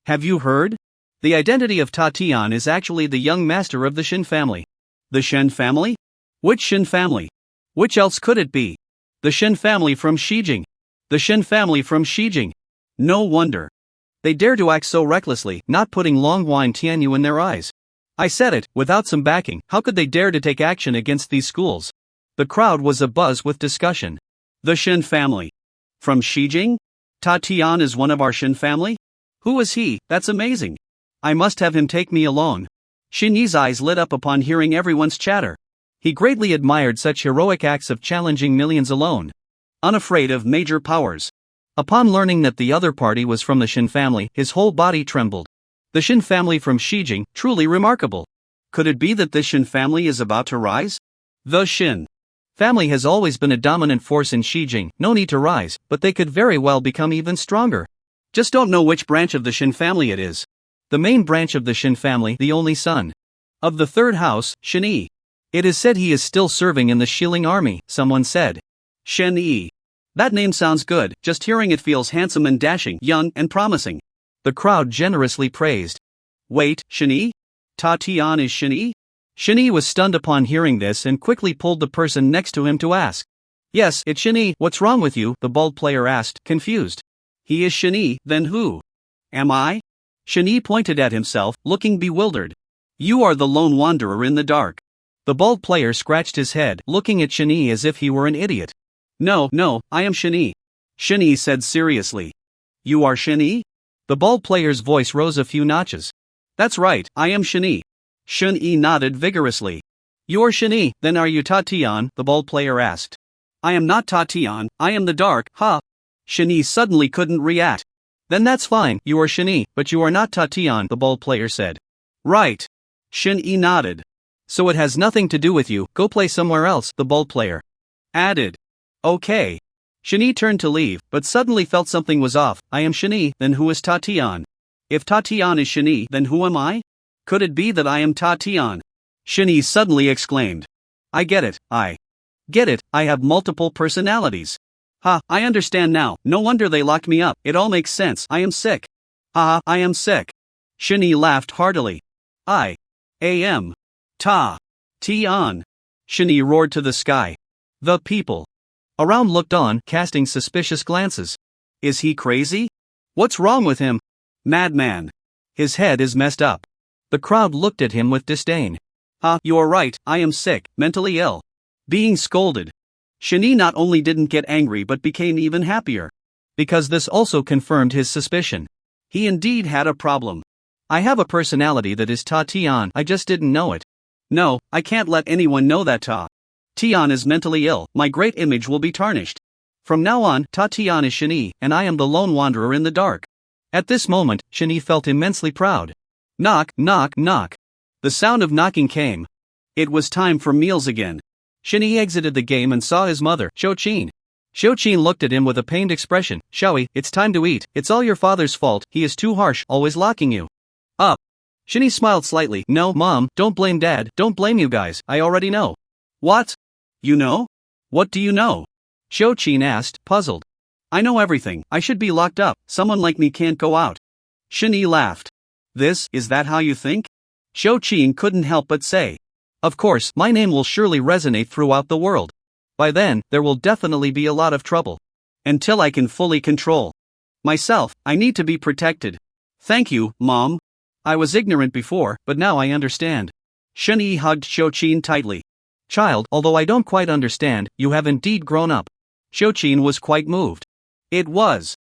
Have you heard? The identity of Ta Tian is actually the young master of the Shin family. The Shen family? Which Shin family? Which else could it be? The Shen family from Shijing. The Shen family from Shijing. No wonder they dare to act so recklessly, not putting Longhua and Tianyu in their eyes. I said it, without some backing, how could they dare to take action against these schools? The crowd was abuzz with discussion. The Shen family. From Shijing? Ta Tian is one of our Shen family? Who is he? That's amazing. I must have him take me along. Shin Yi's eyes lit up upon hearing everyone's chatter. He greatly admired such heroic acts of challenging millions alone, unafraid of major powers. Upon learning that the other party was from the Shin family, his whole body trembled. The Shin family from Shijing, truly remarkable. Could it be that this Shin family is about to rise? The Shin family has always been a dominant force in Shijing, no need to rise, but they could very well become even stronger. Just don't know which branch of the Shin family it is. The main branch of the Shin family, the only son of the third house, Shin Yi. It is said he is still serving in the Shilling army, someone said. Shen Yi. That name sounds good, just hearing it feels handsome and dashing, young and promising. The crowd generously praised. Wait, Shin Yi? Ta Tian is Shin Yi? Shin Yi was stunned upon hearing this and quickly pulled the person next to him to ask. Yes, it's Shin Yi, what's wrong with you? The bald player asked, confused. He is Shin Yi, then who am I? Shin Yi pointed at himself, looking bewildered. You are the lone wanderer in the dark. The bald player scratched his head, looking at Shin Yi as if he were an idiot. No, I am Shin Yi. Shin Yi said seriously. You are Shin Yi? The bald player's voice rose a few notches. That's right, I am Shin Yi. Shin Yi nodded vigorously. You're Shin Yi, then are you Ta Tian? The bald player asked. I am not Ta Tian, I am the dark, ha! Shin Yi suddenly couldn't react. Then that's fine, you are Shin Yi, but you are not Ta Tian, the bald player said. Right. Shin Yi nodded. So it has nothing to do with you, go play somewhere else, the bald player added. Okay. Shin Yi turned to leave, but suddenly felt something was off. I am Shin Yi, then who is Ta Tian? If Ta Tian is Shin Yi, then who am I? Could it be that I am Ta Tian? Shin Yi suddenly exclaimed. I get it, I have multiple personalities. Ha, I understand now, no wonder they locked me up, it all makes sense, I am sick. Ha, I am sick. Shin Yi laughed heartily. I am Ta Tian. Shin Yi roared to the sky. The people around looked on, casting suspicious glances. Is he crazy? What's wrong with him? Madman. His head is messed up. The crowd looked at him with disdain. You are right, I am sick, mentally ill. Being scolded. Shin Yi not only didn't get angry but became even happier. Because this also confirmed his suspicion. He indeed had a problem. I have a personality that is Ta Tian, I just didn't know it. No, I can't let anyone know that Ta Tian is mentally ill, my great image will be tarnished. From now on, Ta Tian is Shani, and I am the lone wanderer in the dark. At this moment, Shani felt immensely proud. Knock, knock, knock. The sound of knocking came. It was time for meals again. Shani exited the game and saw his mother, Shouqin. Shouqin looked at him with a pained expression. Shoui, it's time to eat, it's all your father's fault, he is too harsh, always locking you up. Shani smiled slightly. No, Mom, don't blame Dad, don't blame you guys, I already know. What? You know? What do you know? Shouqin asked, puzzled. I know everything, I should be locked up, someone like me can't go out. Shani laughed. Is that how you think? Shouqin couldn't help but say. Of course, my name will surely resonate throughout the world. By then, there will definitely be a lot of trouble. Until I can fully control myself, I need to be protected. Thank you, Mom. I was ignorant before, but now I understand. Shani hugged Shouqin tightly. Child, although I don't quite understand, you have indeed grown up. Shouqin was quite moved. It was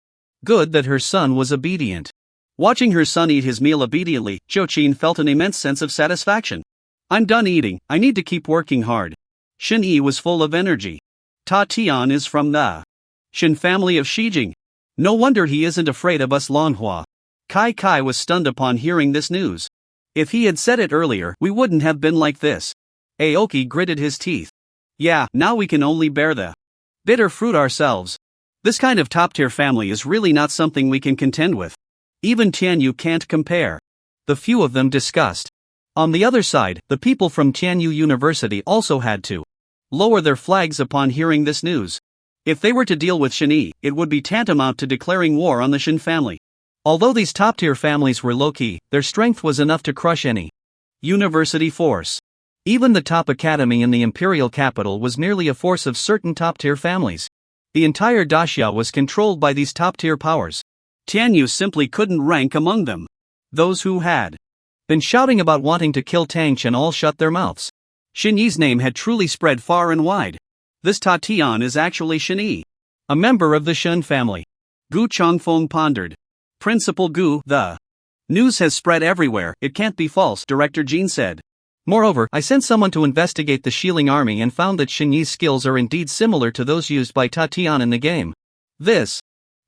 good that her son was obedient. Watching her son eat his meal obediently, Shouqin felt an immense sense of satisfaction. I'm done eating, I need to keep working hard. Shin-Yi was full of energy. Ta Tian is from the Shin family of Shijing. No wonder he isn't afraid of us Lanhua. Kai Kai was stunned upon hearing this news. If he had said it earlier, we wouldn't have been like this. Aoki gritted his teeth. Yeah, now we can only bear the bitter fruit ourselves. This kind of top-tier family is really not something we can contend with. Even Tianyu can't compare. The few of them discussed. On the other side, the people from Tianyu University also had to lower their flags upon hearing this news. If they were to deal with Shin-Yi, it would be tantamount to declaring war on the Shin family. Although these top-tier families were low-key, their strength was enough to crush any university force. Even the top academy in the imperial capital was merely a force of certain top-tier families. The entire daxia was controlled by these top-tier powers. Tianyu simply couldn't rank among them. Those who had been shouting about wanting to kill Tang Chen all shut their mouths. Shin-Yi's name had truly spread far and wide. This Ta Tian is actually Shin-Yi, a member of the Shun family. Gu Chongfeng pondered. Principal Gu, the news has spread everywhere, it can't be false, Director Jean said. Moreover, I sent someone to investigate the Shilling army and found that Shin-Yi's skills are indeed similar to those used by Ta Tian in the game. This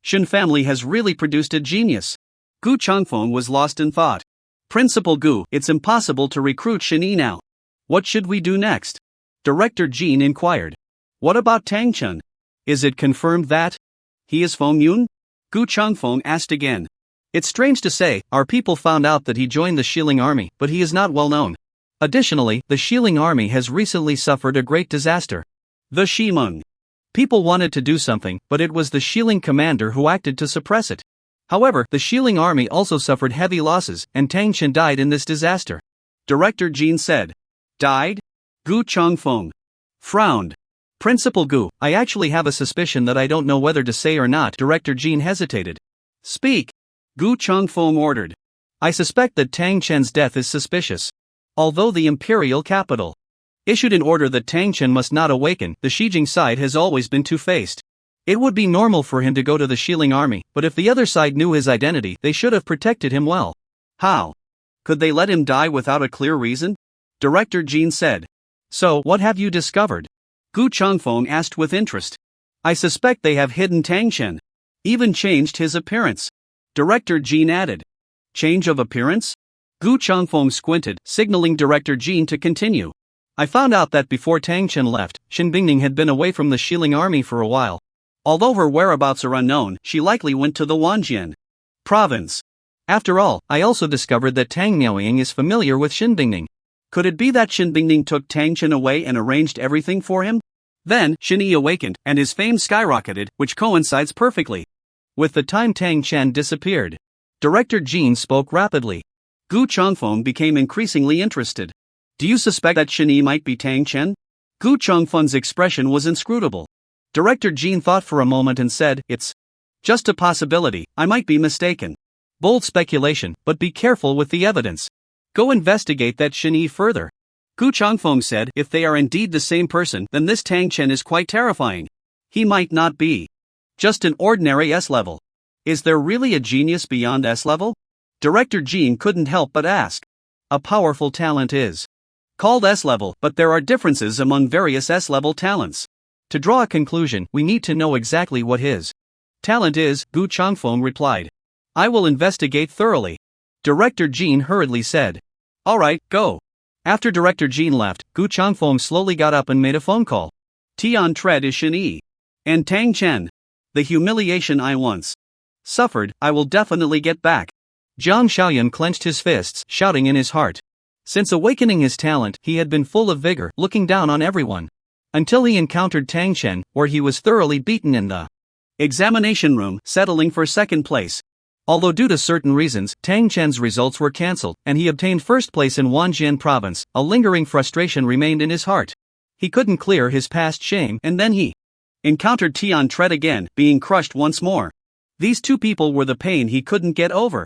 Shun family has really produced a genius. Gu Chongfeng was lost in thought. Principal Gu, it's impossible to recruit Shin-Yi now. What should we do next? Director Jean inquired. What about Tang Chen? Is it confirmed that he is Feng Yun? Gu Chongfeng asked again. It's strange to say, our people found out that he joined the Shilling army, but he is not well known. Additionally, the Shilling army has recently suffered a great disaster. The Shimeng. People wanted to do something, but it was the Shilling commander who acted to suppress it. However, the Shilling army also suffered heavy losses, and Tang Chen died in this disaster. Director Jean said. Died? Gu Chongfeng frowned. Principal Gu, I actually have a suspicion that I don't know whether to say or not. Director Jean hesitated. Speak. Gu Chongfeng ordered. I suspect that Tang Chen's death is suspicious. Although the imperial capital issued an order that Tang Chen must not awaken, the Shijing side has always been two-faced. It would be normal for him to go to the Shilling army, but if the other side knew his identity, they should have protected him well. How could they let him die without a clear reason? Director Jean said. So, what have you discovered? Gu Chongfeng asked with interest. I suspect they have hidden Tang Chen. Even changed his appearance. Director Jean added. Change of appearance? Gu Chongfeng squinted, signaling Director Jean to continue. I found out that before Tang Chen left, Shin Bingning had been away from the Shilling army for a while. Although her whereabouts are unknown, she likely went to the Wanjian province. After all, I also discovered that Tang Miaoying is familiar with Shin Bingning. Could it be that Shin Bingning took Tang Chen away and arranged everything for him? Then, Shin-Yi awakened, and his fame skyrocketed, which coincides perfectly with the time Tang Chen disappeared. Director Jean spoke rapidly. Gu Chongfeng became increasingly interested. Do you suspect that Shin-Yi might be Tang Chen? Gu Chongfeng's expression was inscrutable. Director Jean thought for a moment and said, It's just a possibility, I might be mistaken. Bold speculation, but be careful with the evidence. Go investigate that Shin-Yi further. Gu Chongfeng said, if they are indeed the same person, then this Tang Chen is quite terrifying. He might not be just an ordinary S-level. Is there really a genius beyond S-level? Director Jean couldn't help but ask. A powerful talent is called S-level, but there are differences among various S-level talents. To draw a conclusion, we need to know exactly what his talent is, Gu Changfeng replied. I will investigate thoroughly. Director Jean hurriedly said. Alright, go. After Director Jean left, Gu Changfeng slowly got up and made a phone call. Tian Tread is Shin Yi. And Tang Chen. The humiliation I once suffered, I will definitely get back. Jiang Xiaoyan clenched his fists, shouting in his heart. Since awakening his talent, he had been full of vigor, looking down on everyone. Until he encountered Tang Chen, where he was thoroughly beaten in the examination room, settling for second place. Although due to certain reasons, Tang Chen's results were cancelled, and he obtained first place in Wanjian province, a lingering frustration remained in his heart. He couldn't clear his past shame, and then he encountered Tian Tread again, being crushed once more. These two people were the pain he couldn't get over.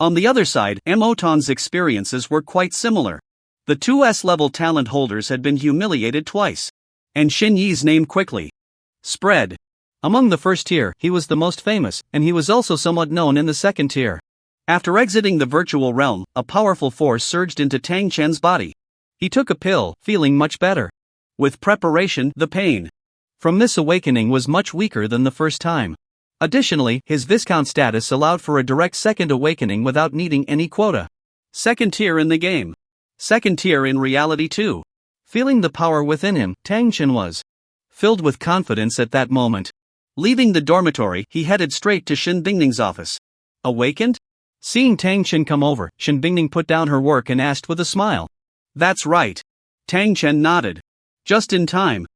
On the other side, Motan's experiences were quite similar. The two S-level talent holders had been humiliated twice. And Shin Yi's name quickly spread. Among the first tier, he was the most famous, and he was also somewhat known in the second tier. After exiting the virtual realm, a powerful force surged into Tang Chen's body. He took a pill, feeling much better. With preparation, the pain from this awakening was much weaker than the first time. Additionally, his Viscount status allowed for a direct second awakening without needing any quota. Second tier in the game. Second tier in reality too. Feeling the power within him, Tang Chen was filled with confidence at that moment. Leaving the dormitory, he headed straight to Shin Bingning's office. Awakened? Seeing Tang Chen come over, Shin Bingning put down her work and asked with a smile. That's right. Tang Chen nodded. Just in time.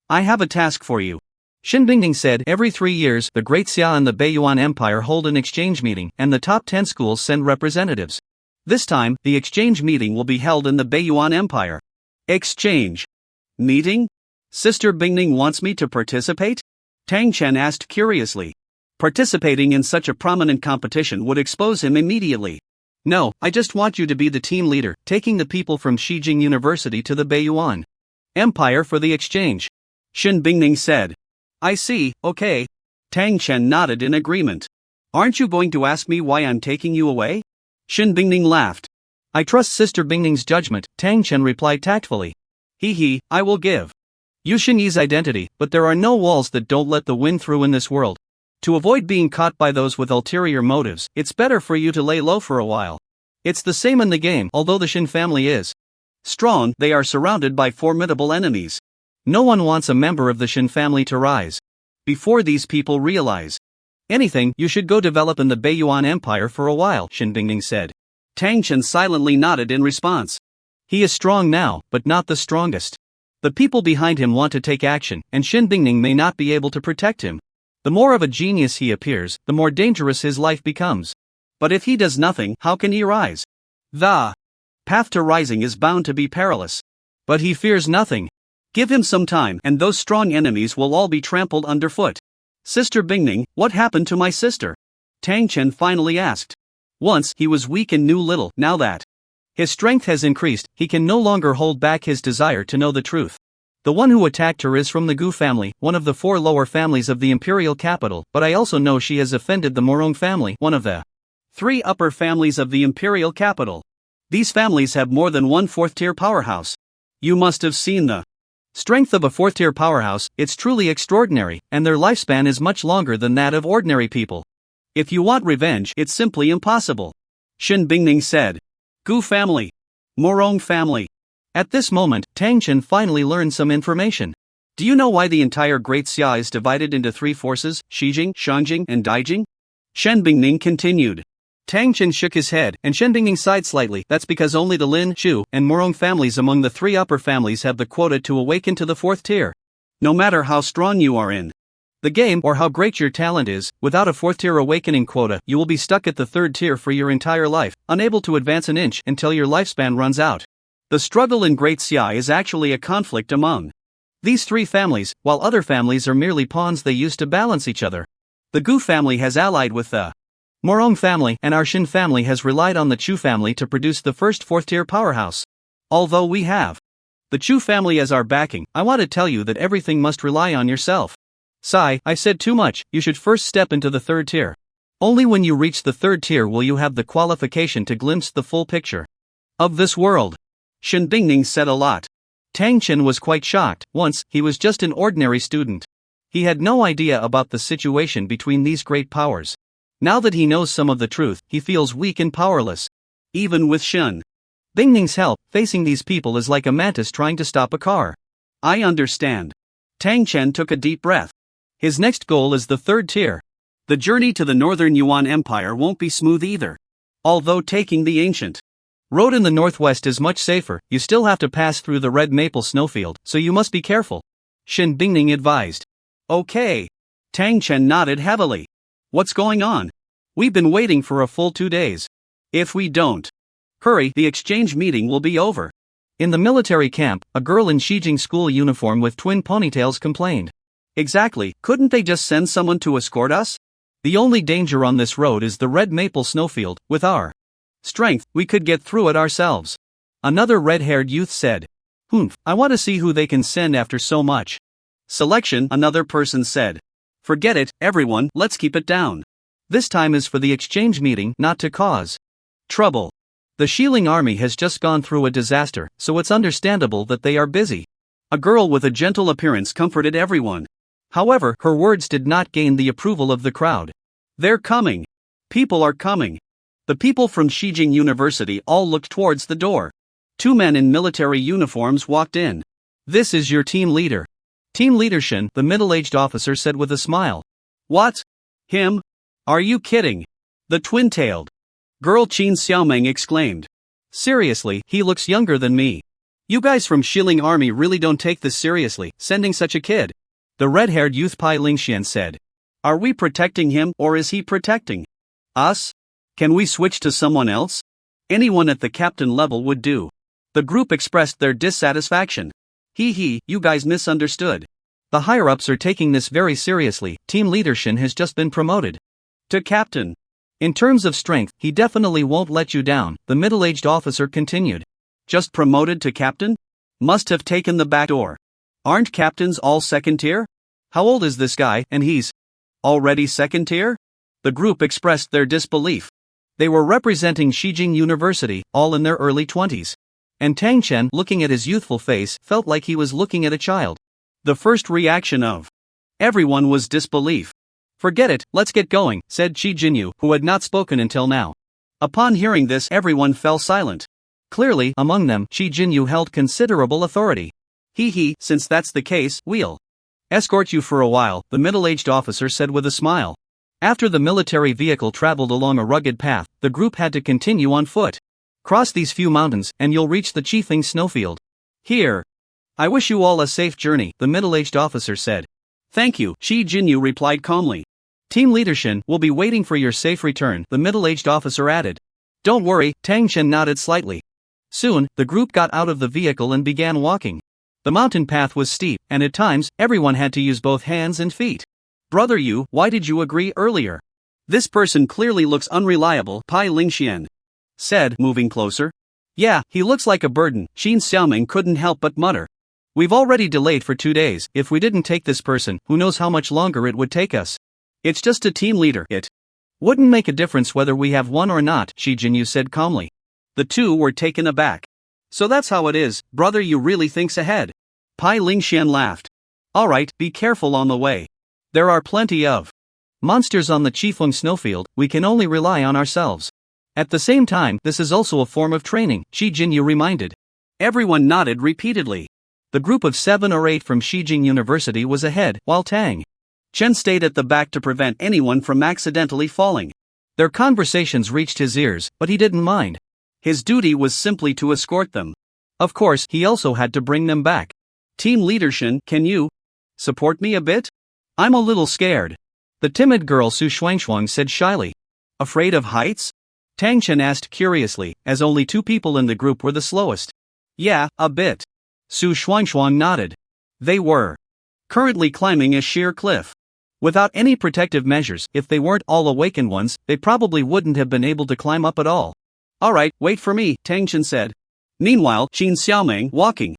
I have a task for you. Shin Bingning said every 3 years the Great Xia and the Beiyuan Empire hold an exchange meeting and the top 10 schools send representatives. This time, the exchange meeting will be held in the Beiyuan Empire. Exchange meeting? Sister Bingning wants me to participate? Tang Chen asked curiously. Participating in such a prominent competition would expose him immediately. No, I just want you to be the team leader, taking the people from Xijing University to the Beiyuan Empire for the exchange. Shin Bingning said. I see, okay. Tang Chen nodded in agreement. Aren't you going to ask me why I'm taking you away? Shin Bingning laughed. I trust Sister Bingning's judgment, Tang Chen replied tactfully. He, I will give you Shin Yi's identity, but there are no walls that don't let the wind through in this world. To avoid being caught by those with ulterior motives, it's better for you to lay low for a while. It's the same in the game, although the Shin family is strong, they are surrounded by formidable enemies. No one wants a member of the Shin family to rise. Before these people realize anything, you should go develop in the Beiyuan Empire for a while, Shin Bingning said. Tang Chen silently nodded in response. He is strong now, but not the strongest. The people behind him want to take action, and Shin Bingning may not be able to protect him. The more of a genius he appears, the more dangerous his life becomes. But if he does nothing, how can he rise? The path to rising is bound to be perilous. But he fears nothing. Give him some time, and those strong enemies will all be trampled underfoot. Sister Bingning, what happened to my sister? Tang Chen finally asked. Once, he was weak and knew little, now that his strength has increased, he can no longer hold back his desire to know the truth. The one who attacked her is from the Gu family, one of the 4 lower families of the imperial capital, but I also know she has offended the Morong family, one of the 3 upper families of the imperial capital. These families have more than one 4th-tier powerhouse. You must have seen the strength of a 4th-tier powerhouse. It's truly extraordinary, and their lifespan is much longer than that of ordinary people. If you want revenge, it's simply impossible. Shin Bingning said. Gu family. Morong family. At this moment, Tang Chen finally learned some information. Do you know why the entire Great Xia is divided into 3 forces, Xijing, Shangjing, and Daijing? Shen Bingning continued. Tang Chen shook his head, and Shen Bingning sighed slightly. That's because only the Lin, Shu, and Morong families among the 3 upper families have the quota to awaken to the 4th tier. No matter how strong you are in the game or how great your talent is, without a 4th tier awakening quota, you will be stuck at the 3rd tier for your entire life, unable to advance an inch until your lifespan runs out. The struggle in Great Xia is actually a conflict among these 3 families, while other families are merely pawns they use to balance each other. The Gu family has allied with the Morong family, and our Shin family has relied on the Chu family to produce the first 4th-tier powerhouse. Although we have the Chu family as our backing, I want to tell you that everything must rely on yourself. Sai, I said too much, you should first step into the 3rd tier. Only when you reach the third tier will you have the qualification to glimpse the full picture of this world. Shen Bingning said a lot. Tang Chen was quite shocked. Once, he was just an ordinary student. He had no idea about the situation between these great powers. Now that he knows some of the truth, he feels weak and powerless. Even with Shen Bingning's help, facing these people is like a mantis trying to stop a car. I understand. Tang Chen took a deep breath. His next goal is the third tier. The journey to the Northern Yuan Empire won't be smooth either. Although taking the ancient road in the northwest is much safer, you still have to pass through the red maple snowfield, so you must be careful. Shen Bingning advised. Okay. Tang Chen nodded heavily. What's going on? We've been waiting for a full 2 days. If we don't hurry, the exchange meeting will be over. In the military camp, a girl in Shijing school uniform with twin ponytails complained. Exactly, couldn't they just send someone to escort us? The only danger on this road is the red maple snowfield. With our strength, we could get through it ourselves. Another red-haired youth said. I want to see who they can send after so much selection, another person said. Forget it, everyone, let's keep it down. This time is for the exchange meeting, not to cause trouble. The Xiling army has just gone through a disaster, so it's understandable that they are busy. A girl with a gentle appearance comforted everyone. However, her words did not gain the approval of the crowd. They're coming. People are coming. The people from Shijing University all looked towards the door. 2 men in military uniforms walked in. This is your team leader. Team leader Shen, the middle-aged officer said with a smile. What? Him? Are you kidding? The twin-tailed girl Qin Xiaomeng exclaimed. Seriously, he looks younger than me. You guys from Xiling army really don't take this seriously, sending such a kid. The red-haired youth Pai Lingxian said. Are we protecting him or is he protecting us? Can we switch to someone else? Anyone at the captain level would do. The group expressed their dissatisfaction. You guys misunderstood. The higher-ups are taking this very seriously. Team leader Shen has just been promoted to captain. In terms of strength, he definitely won't let you down, the middle-aged officer continued. Just promoted to captain? Must have taken the back door. Aren't captains all second tier? How old is this guy, and he's already second tier? The group expressed their disbelief. They were representing Shijing University, all in their early 20s. And Tang Chen, looking at his youthful face, felt like he was looking at a child. The first reaction of everyone was disbelief. Forget it, let's get going, said Qi Jinyu, who had not spoken until now. Upon hearing this, everyone fell silent. Clearly, among them, Qi Jinyu held considerable authority. Since that's the case, we'll escort you for a while, the middle-aged officer said with a smile. After the military vehicle traveled along a rugged path, the group had to continue on foot. Cross these few mountains, and you'll reach the Qifeng snowfield. Here. I wish you all a safe journey, the middle-aged officer said. Thank you, Qi Jinyu replied calmly. Team leader Shen will be waiting for your safe return, the middle-aged officer added. Don't worry, Tang Chen nodded slightly. Soon, the group got out of the vehicle and began walking. The mountain path was steep, and at times, everyone had to use both hands and feet. Brother Yu, why did you agree earlier? This person clearly looks unreliable, Pai Lingxian said, moving closer. Yeah, he looks like a burden, Qin Xiaoming couldn't help but mutter. We've already delayed for 2 days. If we didn't take this person, who knows how much longer it would take us. It's just a team leader. It wouldn't make a difference whether we have one or not, Qi Jinyu said calmly. The two were taken aback. So that's how it is, brother Yu really thinks ahead. Pai Lingxian laughed. Alright, be careful on the way. There are plenty of monsters on the Qifeng snowfield, we can only rely on ourselves. At the same time, this is also a form of training, Qi Jinyu reminded. Everyone nodded repeatedly. The group of 7 or 8 from Shijing University was ahead, while Tang Chen stayed at the back to prevent anyone from accidentally falling. Their conversations reached his ears, but he didn't mind. His duty was simply to escort them. Of course, he also had to bring them back. Team leader Shen, can you support me a bit? I'm a little scared. The timid girl Su Shuangshuang said shyly. Afraid of heights? Tang Chen asked curiously, as only 2 people in the group were the slowest. Yeah, a bit. Su Shuangshuang nodded. They were currently climbing a sheer cliff. Without any protective measures, if they weren't all awakened ones, they probably wouldn't have been able to climb up at all. Alright, wait for me, Tang Chen said. Meanwhile, Qin Xiaoming, walking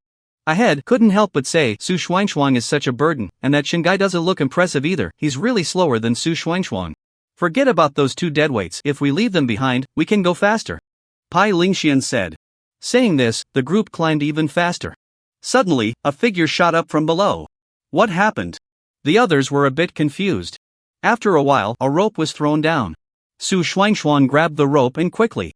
ahead, couldn't help but say Su Shuangshuang is such a burden, and that Shingai doesn't look impressive either, he's really slower than Su Shuangshuang. Forget about those two deadweights. If we leave them behind, we can go faster, Pai Lingxian said. Saying this, the group climbed even faster. Suddenly, a figure shot up from below. What happened? The others were a bit confused. After a while, a rope was thrown down. Su Shuangshuan grabbed the rope and quickly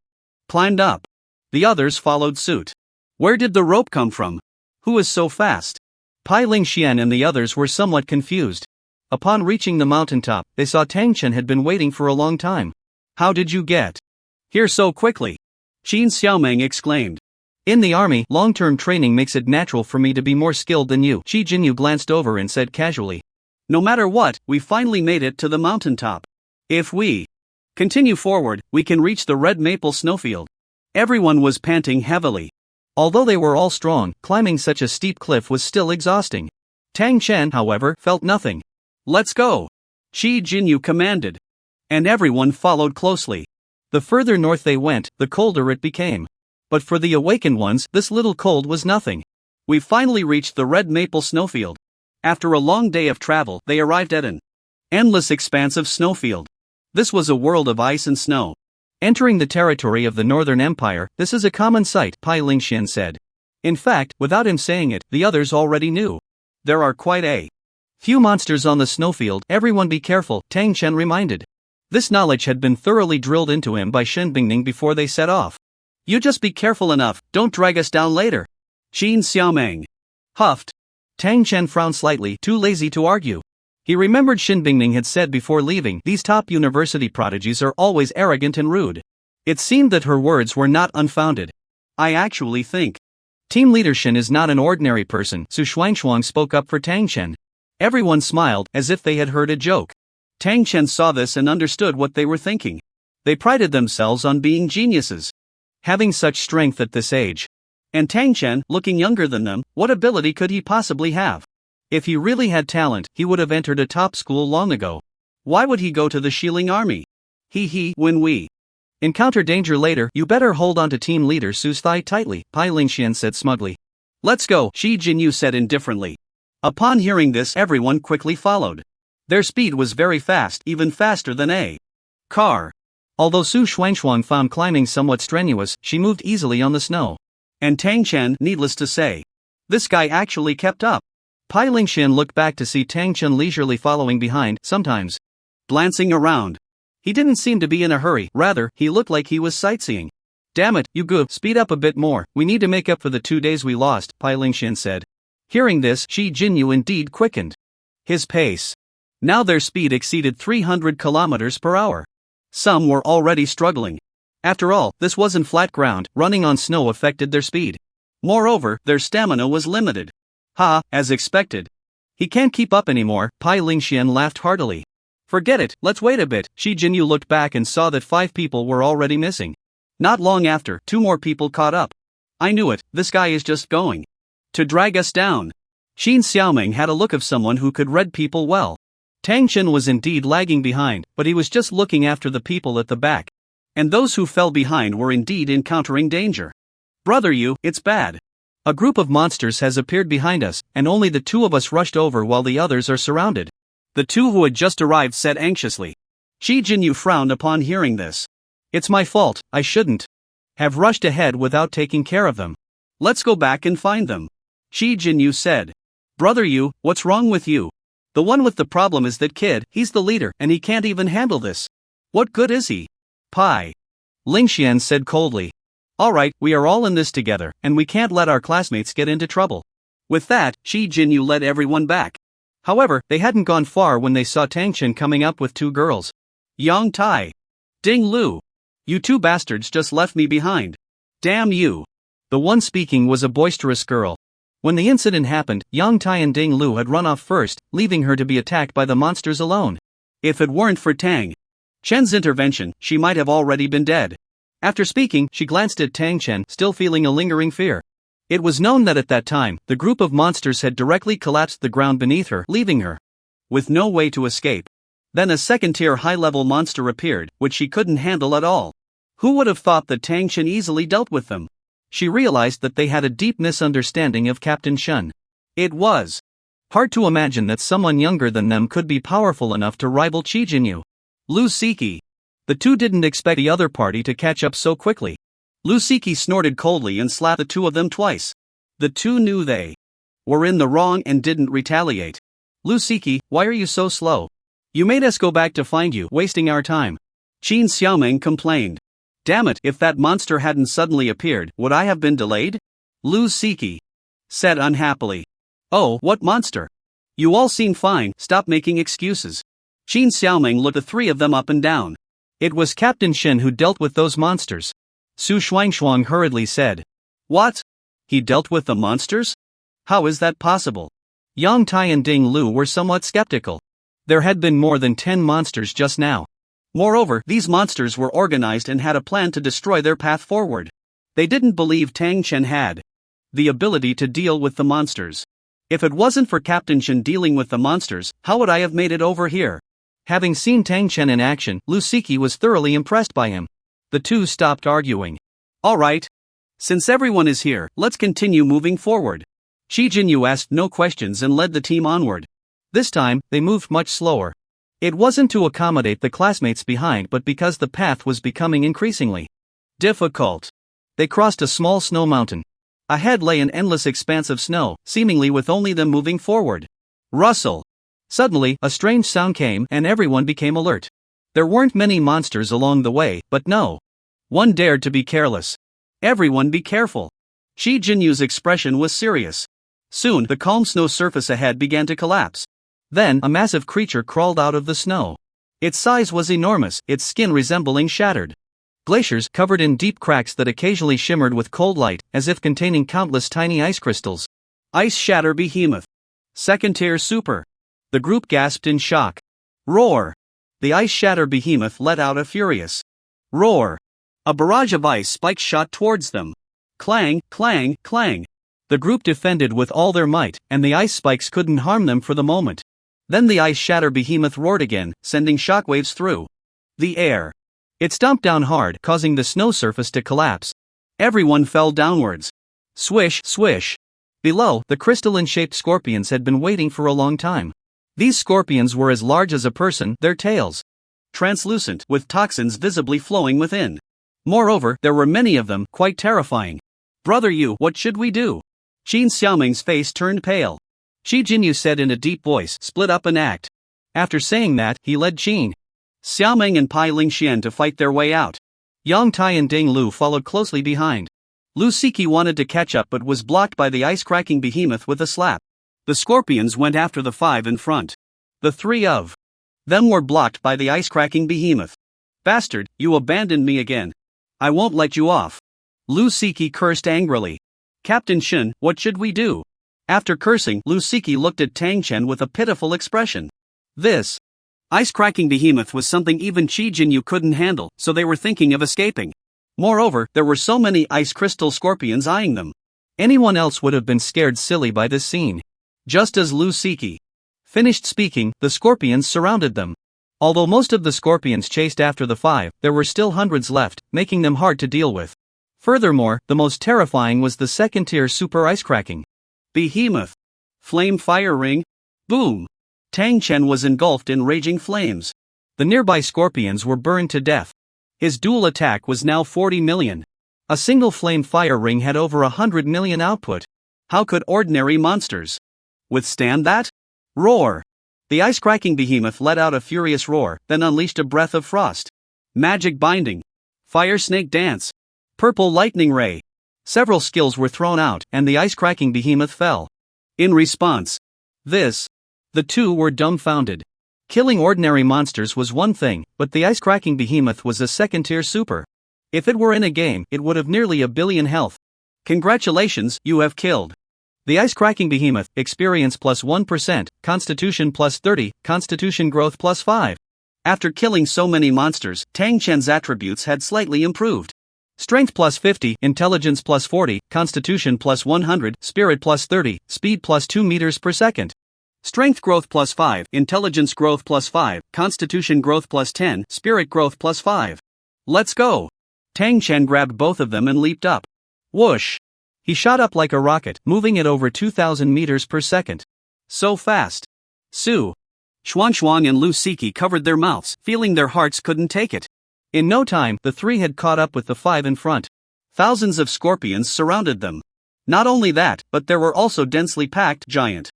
climbed up. The others followed suit. Where did the rope come from? Who is so fast? Pai Lingxian and the others were somewhat confused. Upon reaching the mountaintop, they saw Tang Chen had been waiting for a long time. How did you get here so quickly? Qin Xiaomeng exclaimed. In the army, long-term training makes it natural for me to be more skilled than you. Qi Jinyu glanced over and said casually. No matter what, we finally made it to the mountaintop. If we continue forward, we can reach the red maple snowfield. Everyone was panting heavily. Although they were all strong, climbing such a steep cliff was still exhausting. Tang Chen, however, felt nothing. Let's go, Qi Jinyu commanded. And everyone followed closely. The further north they went, the colder it became. But for the awakened ones, this little cold was nothing. We finally reached the red maple snowfield. After a long day of travel, they arrived at an endless expanse of snowfield. This was a world of ice and snow. Entering the territory of the Northern Empire, this is a common sight, Pai Lingxian said. In fact, without him saying it, the others already knew. There are quite a few monsters on the snowfield. Everyone be careful, Tang Chen reminded. This knowledge had been thoroughly drilled into him by Shen Bingning before they set off. You just be careful enough, don't drag us down later, Qin Xiaomeng huffed. Tang Chen frowned slightly, too lazy to argue. He remembered Shen Bingning had said before leaving, these top university prodigies are always arrogant and rude. It seemed that her words were not unfounded. I actually think Team Leader Shen is not an ordinary person, Su Shuangshuang spoke up for Tang Chen. Everyone smiled, as if they had heard a joke. Tang Chen saw this and understood what they were thinking. They prided themselves on being geniuses, having such strength at this age. And Tang Chen, looking younger than them, what ability could he possibly have? If he really had talent, he would have entered a top school long ago. Why would he go to the Shiling army? When we encounter danger later, you better hold on to team leader Su's thigh tightly, Pai Lingxian said smugly. Let's go, Qi Jinyu said indifferently. Upon hearing this, everyone quickly followed. Their speed was very fast, even faster than a car. Although Su Shuangshuang found climbing somewhat strenuous, she moved easily on the snow. And Tang Chen, needless to say, this guy actually kept up. Pai Lingxian looked back to see Tang Chen leisurely following behind, sometimes glancing around. He didn't seem to be in a hurry, rather, he looked like he was sightseeing. Damn it, you goof, speed up a bit more, we need to make up for the 2 days we lost, Pai Lingxian said. Hearing this, Qi Jinyu indeed quickened his pace. Now their speed exceeded 300 kilometers per hour. Some were already struggling. After all, this wasn't flat ground, running on snow affected their speed. Moreover, their stamina was limited. As expected. He can't keep up anymore, Pai Lingxian laughed heartily. Forget it, let's wait a bit. Qi Jinyu looked back and saw that 5 people were already missing. Not long after, 2 more people caught up. I knew it, this guy is just going to drag us down. Qin Xiaomeng had a look of someone who could read people well. Tang Chen was indeed lagging behind, but he was just looking after the people at the back. And those who fell behind were indeed encountering danger. Brother you, it's bad. A group of monsters has appeared behind us, and only the 2 of us rushed over while the others are surrounded. The 2 who had just arrived said anxiously. Qi Jinyu frowned upon hearing this. It's my fault, I shouldn't have rushed ahead without taking care of them. Let's go back and find them, Qi Jinyu said. Brother you, what's wrong with you? The one with the problem is that kid, he's the leader, and he can't even handle this. What good is he? Pai Lingxian said coldly. Alright, we are all in this together, and we can't let our classmates get into trouble. With that, Qi Jinyu led everyone back. However, they hadn't gone far when they saw Tang Chen coming up with 2 girls. Yang Tai. Ding Lu. You 2 bastards just left me behind. Damn you. The one speaking was a boisterous girl. When the incident happened, Yang Tai and Ding Lu had run off first, leaving her to be attacked by the monsters alone. If it weren't for Tang Chen's intervention, she might have already been dead. After speaking, she glanced at Tang Chen, still feeling a lingering fear. It was known that at that time, the group of monsters had directly collapsed the ground beneath her, leaving her with no way to escape. Then a second-tier high-level monster appeared, which she couldn't handle at all. Who would have thought that Tang Chen easily dealt with them? She realized that they had a deep misunderstanding of Captain Shun. It was hard to imagine that someone younger than them could be powerful enough to rival Qi Jinyu. Lu Siki. The two didn't expect the other party to catch up so quickly. Lu Siki snorted coldly and slapped the two of them twice. The two knew they were in the wrong and didn't retaliate. Lu Siki, why are you so slow? You made us go back to find you, wasting our time. Qin Xiaoming complained. Damn it, if that monster hadn't suddenly appeared, would I have been delayed? Lu Siki said unhappily. Oh, what monster? You all seem fine, stop making excuses. Qin Xiaoming looked the three of them up and down. It was Captain Shin who dealt with those monsters. Su Shuangshuang hurriedly said. What? He dealt with the monsters? How is that possible? Yang Tai and Ding Lu were somewhat skeptical. There had been more than 10 monsters just now. Moreover, these monsters were organized and had a plan to destroy their path forward. They didn't believe Tang Chen had the ability to deal with the monsters. If it wasn't for Captain Chen dealing with the monsters, how would I have made it over here? Having seen Tang Chen in action, Lu Siki was thoroughly impressed by him. The two stopped arguing. Alright. Since everyone is here, let's continue moving forward. Shi Jinyu asked no questions and led the team onward. This time, they moved much slower. It wasn't to accommodate the classmates behind but because the path was becoming increasingly difficult. They crossed a small snow mountain. Ahead lay an endless expanse of snow, seemingly with only them moving forward. Rustle. Suddenly, a strange sound came and everyone became alert. There weren't many monsters along the way, but no one dared to be careless. Everyone be careful. Shi Jinyu's expression was serious. Soon, the calm snow surface ahead began to collapse. Then, a massive creature crawled out of the snow. Its size was enormous, its skin resembling shattered glaciers covered in deep cracks that occasionally shimmered with cold light, as if containing countless tiny ice crystals. Ice Shatter Behemoth. Second Tier Super. The group gasped in shock. Roar. The Ice Shatter Behemoth let out a furious roar. A barrage of ice spikes shot towards them. Clang, clang, clang. The group defended with all their might, and the ice spikes couldn't harm them for the moment. Then the Ice Shatter Behemoth roared again, sending shockwaves through the air. It stomped down hard, causing the snow surface to collapse. Everyone fell downwards. Swish, swish. Below, the crystalline-shaped scorpions had been waiting for a long time. These scorpions were as large as a person, their tails translucent, with toxins visibly flowing within. Moreover, there were many of them, quite terrifying. Brother Yu, what should we do? Qin Xiaoming's face turned pale. Shi Jinyu said in a deep voice, split up and act. After saying that, he led Qin Xiaoming and Pai Lingxian to fight their way out. Yang Tai and Ding Lu followed closely behind. Lu Siki wanted to catch up but was blocked by the ice-cracking behemoth with a slap. The scorpions went after the five in front. The three of them were blocked by the ice-cracking behemoth. Bastard, you abandoned me again. I won't let you off. Lu Siki cursed angrily. Captain Shin, what should we do? After cursing, Lu Siki looked at Tang Chen with a pitiful expression. This ice-cracking behemoth was something even Shi Jinyu couldn't handle, so they were thinking of escaping. Moreover, there were so many ice crystal scorpions eyeing them. Anyone else would have been scared silly by this scene. Just as Lu Siki finished speaking, the scorpions surrounded them. Although most of the scorpions chased after the five, there were still hundreds left, making them hard to deal with. Furthermore, the most terrifying was the second-tier super ice-cracking behemoth. Flame fire ring. Boom. Tang Chen was engulfed in raging flames. The nearby scorpions were burned to death. His dual attack was now 40 million. A single flame fire ring had over 100 million output. How could ordinary monsters withstand that? Roar. The ice-cracking behemoth let out a furious roar, then unleashed a breath of frost. Magic binding. Fire snake dance. Purple lightning ray. Several skills were thrown out, and the ice-cracking behemoth fell. In response, the two were dumbfounded. Killing ordinary monsters was one thing, but the ice-cracking behemoth was a second-tier super. If it were in a game, it would have nearly 1 billion health. Congratulations, you have killed the ice-cracking behemoth. Experience plus 1%, constitution plus 30, constitution growth plus 5. After killing so many monsters, Tang Chen's attributes had slightly improved. Strength plus 50, intelligence plus 40, constitution plus 100, spirit plus 30, speed plus 2 meters per second. Strength growth plus 5, intelligence growth plus 5, constitution growth plus 10, spirit growth plus 5. Let's go. Tang Chen grabbed both of them and leaped up. Whoosh. He shot up like a rocket, moving at over 2,000 meters per second. So fast. Su Xuan and Lu Siki covered their mouths, feeling their hearts couldn't take it. In no time, the three had caught up with the five in front. Thousands of scorpions surrounded them. Not only that, but there were also densely packed giant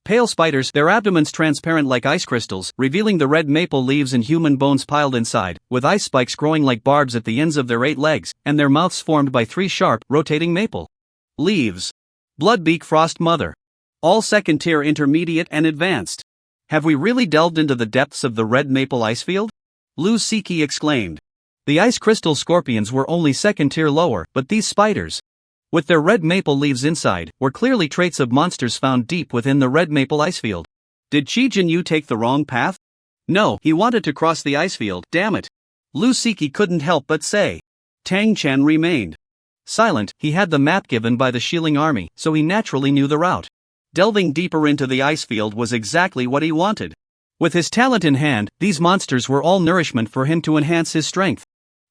pale spiders, their abdomens transparent like ice crystals, revealing the red maple leaves and human bones piled inside, with ice spikes growing like barbs at the ends of their 8 legs, and their mouths formed by 3 sharp, rotating maple leaves. Bloodbeak Frost Mother. All second tier, intermediate and advanced. Have we really delved into the depths of the red maple ice field? Lu Siki exclaimed. The ice crystal scorpions were only second tier lower, but these spiders, with their red maple leaves inside, were clearly traits of monsters found deep within the red maple ice field. Did Qi Jinyu take the wrong path? No, he wanted to cross the ice field, damn it. Lu Siki couldn't help but say. Tang Chen remained silent. He had the map given by the Shilling army, so he naturally knew the route. Delving deeper into the ice field was exactly what he wanted. With his talent in hand, these monsters were all nourishment for him to enhance his strength.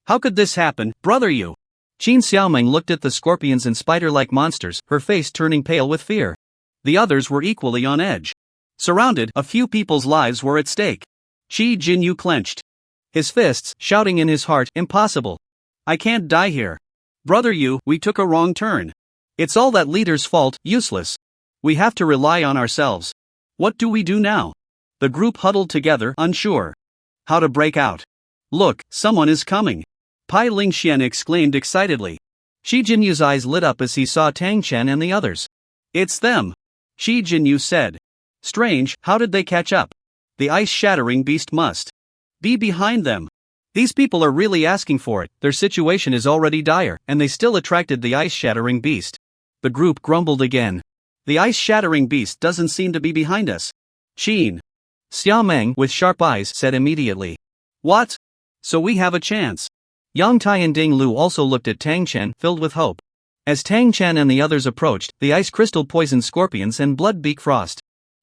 How could this happen, brother you? Qin Xiaoming looked at the scorpions and spider-like monsters, her face turning pale with fear. The others were equally on edge. Surrounded, a few people's lives were at stake. Qi Jinyu clenched his fists, shouting in his heart, impossible. I can't die here. Brother you, we took a wrong turn. It's all that leader's fault, useless. We have to rely on ourselves. What do we do now? The group huddled together, unsure how to break out. Look, someone is coming. Pai Lingxian exclaimed excitedly. Qi Jinyu's eyes lit up as he saw Tang Chen and the others. It's them. Qi Jinyu said. Strange, how did they catch up? The ice-shattering beast must be behind them. These people are really asking for it, their situation is already dire, and they still attracted the ice-shattering beast. The group grumbled again. The ice-shattering beast doesn't seem to be behind us. Qin Xiaomeng, with sharp eyes, said immediately. What? So we have a chance. Yang Tai and Ding Lu also looked at Tang Chen, filled with hope. As Tang Chen and the others approached, the ice crystal poisoned scorpions and bloodbeak frost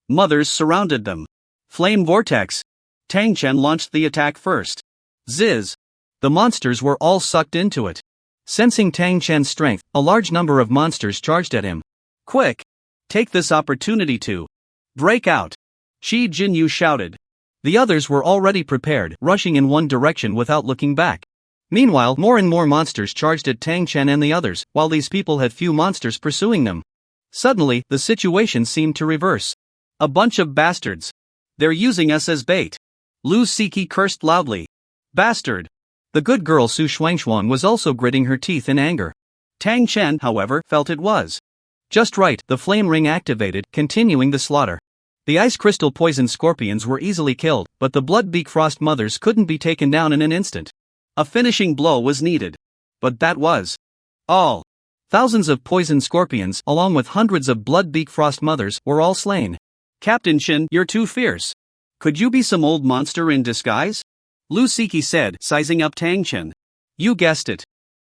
mothers surrounded them. Flame vortex. Tang Chen launched the attack first. Ziz. The monsters were all sucked into it. Sensing Tang Chen's strength, a large number of monsters charged at him. Quick! Take this opportunity to break out! Qi Jinyu shouted. The others were already prepared, rushing in one direction without looking back. Meanwhile, more and more monsters charged at Tang Chen and the others, while these people had few monsters pursuing them. Suddenly, the situation seemed to reverse. A bunch of bastards. They're using us as bait. Lu Siki cursed loudly. Bastard. The good girl Su Shuangshuan was also gritting her teeth in anger. Tang Chen, however, felt it was just right. The flame ring activated, continuing the slaughter. The ice crystal poisoned scorpions were easily killed, but the bloodbeak frost mothers couldn't be taken down in an instant. A finishing blow was needed. But that was all. Thousands of poisoned scorpions, along with hundreds of bloodbeak frost mothers, were all slain. Captain Shin, you're too fierce. Could you be some old monster in disguise? Lu Siki said, sizing up Tang Chen. You guessed it.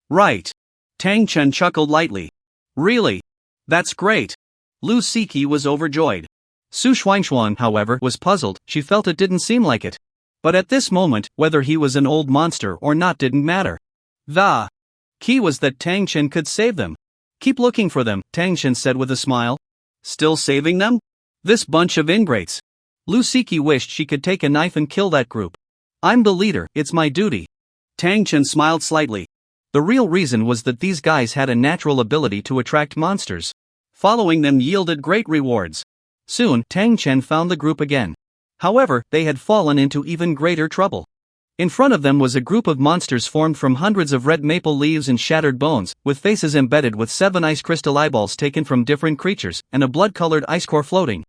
Right. Tang Chen chuckled lightly. Really? That's great. Lu Siki was overjoyed. Su Shuangshuan, however, was puzzled. She felt it didn't seem like it. But at this moment, whether he was an old monster or not didn't matter. The key was that Tang Chen could save them. Keep looking for them, Tang Chen said with a smile. Still saving them? This bunch of ingrates. Lu Siki wished she could take a knife and kill that group. I'm the leader, it's my duty. Tang Chen smiled slightly. The real reason was that these guys had a natural ability to attract monsters. Following them yielded great rewards. Soon, Tang Chen found the group again. However, they had fallen into even greater trouble. In front of them was a group of monsters formed from hundreds of red maple leaves and shattered bones, with faces embedded with 7 ice crystal eyeballs taken from different creatures, and a blood-colored ice core floating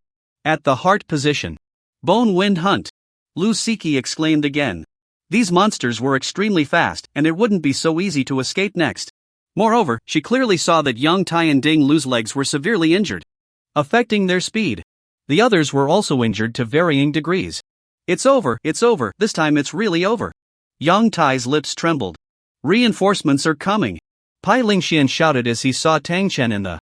at the heart position. Bone Wind Hunt! Lu Siki exclaimed again. These monsters were extremely fast, and it wouldn't be so easy to escape next. Moreover, she clearly saw that Yang Tai and Ding Lu's legs were severely injured, affecting their speed. The others were also injured to varying degrees. It's over, this time it's really over. Yang Tai's lips trembled. Reinforcements are coming. Pai Lingxian shouted as he saw Tang Chen and the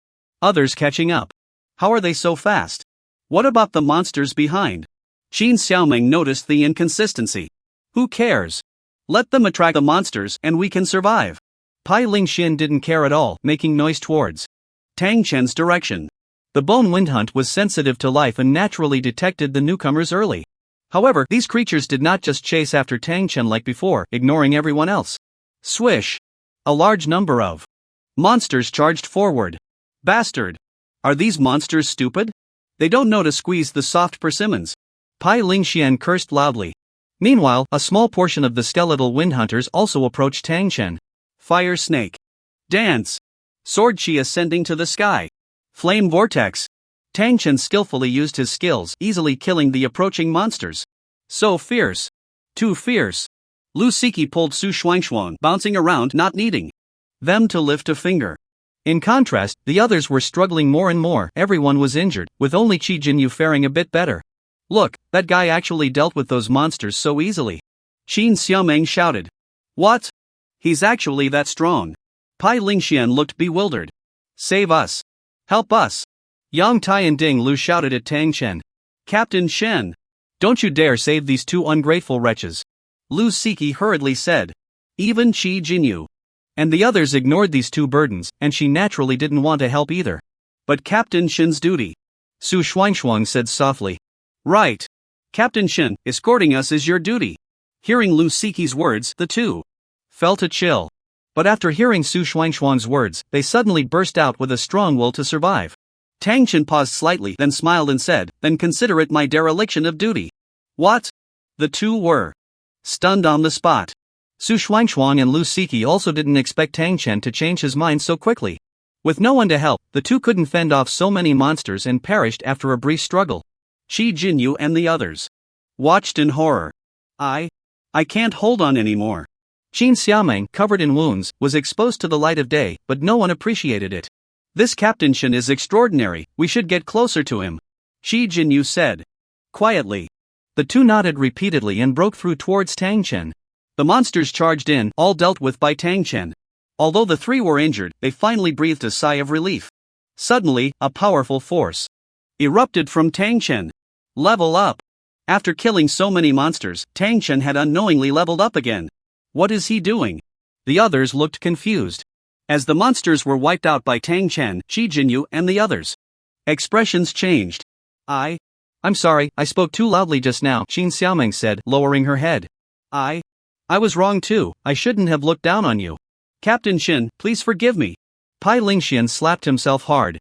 others catching up. How are they so fast? What about the monsters behind? Qin Xiaoming noticed the inconsistency. Who cares? Let them attract the monsters and we can survive. Pai Lingxian didn't care at all, making noise towards Tang Chen's direction. The Bone Wind Hunt was sensitive to life and naturally detected the newcomers early. However, these creatures did not just chase after Tang Chen like before, ignoring everyone else. Swish! A large number of monsters charged forward. Bastard! Are these monsters stupid? They don't know to squeeze the soft persimmons. Pai Lingxian cursed loudly. Meanwhile, a small portion of the skeletal wind hunters also approached Tang Chen. Fire snake. Dance. Sword chi ascending to the sky. Flame vortex. Tang Chen skillfully used his skills, easily killing the approaching monsters. So fierce. Too fierce. Lu Siki pulled Su Shuangshuang, bouncing around, not needing them to lift a finger. In contrast, the others were struggling more and more. Everyone was injured, with only Qi Jinyu faring a bit better. Look, that guy actually dealt with those monsters so easily. Qin Xiaomeng shouted. What? He's actually that strong. Pai Lingxian looked bewildered. Save us. Help us. Yang Tai and Ding Lu shouted at Tang Chen. Captain Shen. Don't you dare save these two ungrateful wretches. Lu Siki hurriedly said. Even Qi Jinyu. And the others ignored these two burdens, and she naturally didn't want to help either. But Captain Shen's duty. Su Shuangshuang said softly. Right. Captain Shen, escorting us is your duty. Hearing Lu Siki's words, the two felt a chill. But after hearing Su Shuangshuang's words, they suddenly burst out with a strong will to survive. Tang Chen paused slightly, then smiled and said, Then consider it my dereliction of duty. What? The two were stunned on the spot. Su Shuangshuang and Lu Siki also didn't expect Tang Chen to change his mind so quickly. With no one to help, the two couldn't fend off so many monsters and perished after a brief struggle. Qi Jinyu and the others watched in horror. I can't hold on anymore. Qin Xiaomeng, covered in wounds, was exposed to the light of day, but no one appreciated it. This Captain Shen is extraordinary, we should get closer to him. Qi Jinyu said. Quietly. The two nodded repeatedly and broke through towards Tang Chen. The monsters charged in, all dealt with by Tang Chen. Although the three were injured, they finally breathed a sigh of relief. Suddenly, a powerful force erupted from Tang Chen. Level up. After killing so many monsters, Tang Chen had unknowingly leveled up again. What is he doing? The others looked confused. As the monsters were wiped out by Tang Chen, Qi Jinyu and the others, expressions changed. I'm sorry, I spoke too loudly just now, Qin Xiaomeng said, lowering her head. I was wrong too, I shouldn't have looked down on you. Captain Shen, please forgive me. Pai Lingxian slapped himself hard.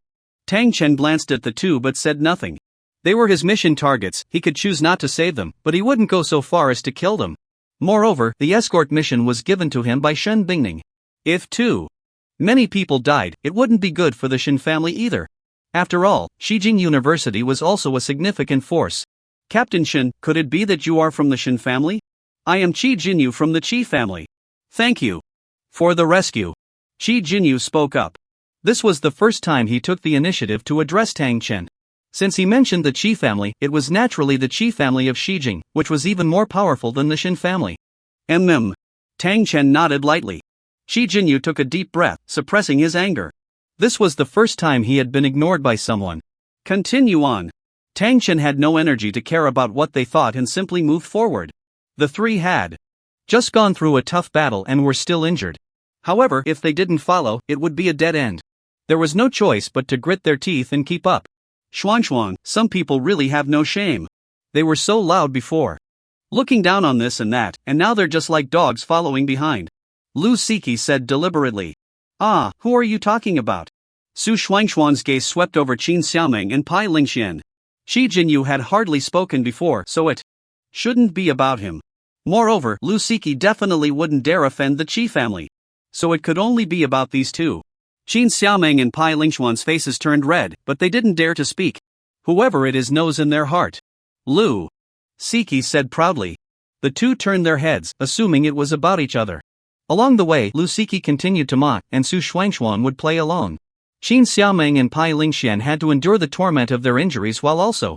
Tang Chen glanced at the two but said nothing. They were his mission targets, he could choose not to save them, but he wouldn't go so far as to kill them. Moreover, the escort mission was given to him by Shen Bingning. If too many people died, it wouldn't be good for the Shen family either. After all, Shijing University was also a significant force. Captain Shen, could it be that you are from the Shen family? I am Qi Jinyu from the Qi family. Thank you for the rescue. Qi Jinyu spoke up. This was the first time he took the initiative to address Tang Chen. Since he mentioned the Qi family, it was naturally the Qi family of Shijing, which was even more powerful than the Shen family. Tang Chen nodded lightly. Qi Jinyu took a deep breath, suppressing his anger. This was the first time he had been ignored by someone. Continue on. Tang Chen had no energy to care about what they thought and simply moved forward. The three had just gone through a tough battle and were still injured. However, if they didn't follow, it would be a dead end. There was no choice but to grit their teeth and keep up. Xuanshuang, some people really have no shame. They were so loud before, looking down on this and that, and now they're just like dogs following behind. Lu Siki said deliberately. Who are you talking about? Su Shuangshuang's gaze swept over Qin Xiaomeng and Pai Lingxian. Qi Jinyu had hardly spoken before, so it shouldn't be about him. Moreover, Lu Siki definitely wouldn't dare offend the Qi family. So it could only be about these two. Qin Xiaomeng and Pai Lingxuan's faces turned red, but they didn't dare to speak. Whoever it is knows in their heart. Lu Siki said proudly. The two turned their heads, assuming it was about each other. Along the way, Lu Siki continued to mock, and Su Shuangshuang would play alone. Qin Xiaomeng and Pai Lingxian had to endure the torment of their injuries while also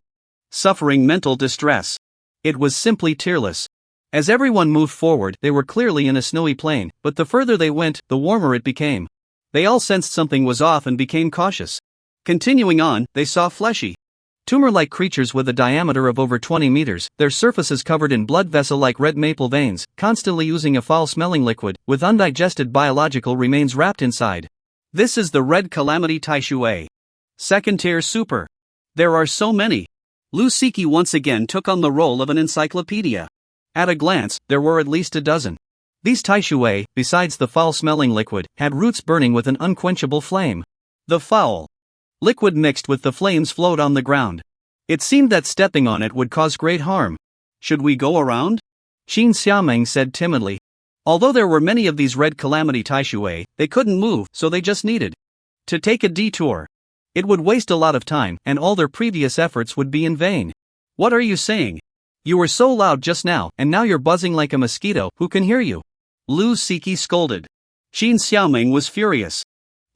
suffering mental distress. It was simply tearless. As everyone moved forward, they were clearly in a snowy plain, but the further they went, the warmer it became. They all sensed something was off and became cautious. Continuing on, they saw fleshy, tumor-like creatures with a diameter of over 20 meters, their surfaces covered in blood vessel-like red maple veins, constantly oozing a foul-smelling liquid, with undigested biological remains wrapped inside. This is the Red Calamity Taishui. Second tier super. There are so many. Lu Siki once again took on the role of an encyclopedia. At a glance, there were at least a dozen. These taishui, besides the foul-smelling liquid, had roots burning with an unquenchable flame. The foul liquid mixed with the flames flowed on the ground. It seemed that stepping on it would cause great harm. Should we go around? Qin Xiaoming said timidly. Although there were many of these red calamity taishui, they couldn't move, so they just needed to take a detour. It would waste a lot of time, and all their previous efforts would be in vain. What are you saying? You were so loud just now, and now you're buzzing like a mosquito. Who can hear you? Lu Siki scolded. Qin Xiaoming was furious.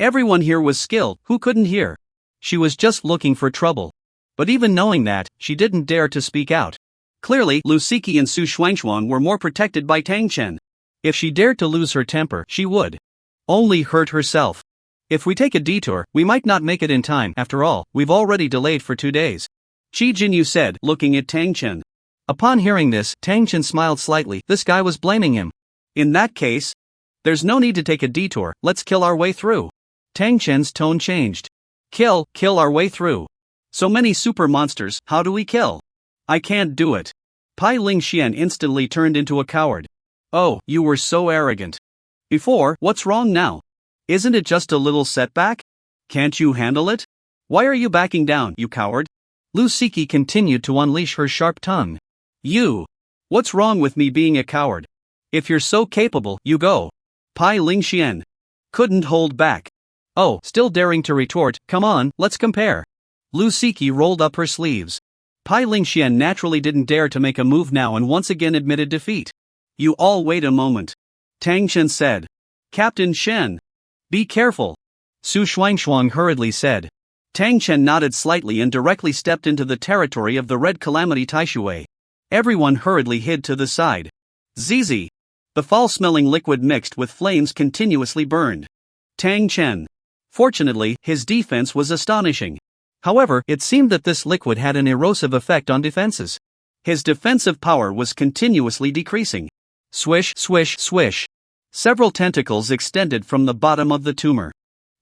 Everyone here was skilled, who couldn't hear? She was just looking for trouble. But even knowing that, she didn't dare to speak out. Clearly, Lu Siki and Su Shuangchuang were more protected by Tang Chen. If she dared to lose her temper, she would only hurt herself. If we take a detour, we might not make it in time. After all, we've already delayed for 2 days. Qi Jinyu said, looking at Tang Chen. Upon hearing this, Tang Chen smiled slightly. This guy was blaming him. In that case, there's no need to take a detour, let's kill our way through. Tang Chen's tone changed. Kill our way through. So many super monsters, how do we kill? I can't do it. Pai Lingxian instantly turned into a coward. Oh, you were so arrogant before, what's wrong now? Isn't it just a little setback? Can't you handle it? Why are you backing down, you coward? Lu Siki continued to unleash her sharp tongue. You! What's wrong with me being a coward? If you're so capable, you go. Pai Lingxian couldn't hold back. Oh, still daring to retort, come on, let's compare. Lu Siki rolled up her sleeves. Pai Lingxian naturally didn't dare to make a move now and once again admitted defeat. You all wait a moment. Tang Chen said. Captain Shen. Be careful. Su Shuangchuang hurriedly said. Tang Chen nodded slightly and directly stepped into the territory of the red calamity taishui. Everyone hurriedly hid to the side. Zizi. The foul-smelling liquid mixed with flames continuously burned Tang Chen. Fortunately, his defense was astonishing. However, it seemed that this liquid had an erosive effect on defenses. His defensive power was continuously decreasing. Swish, swish, swish. Several tentacles extended from the bottom of the tumor.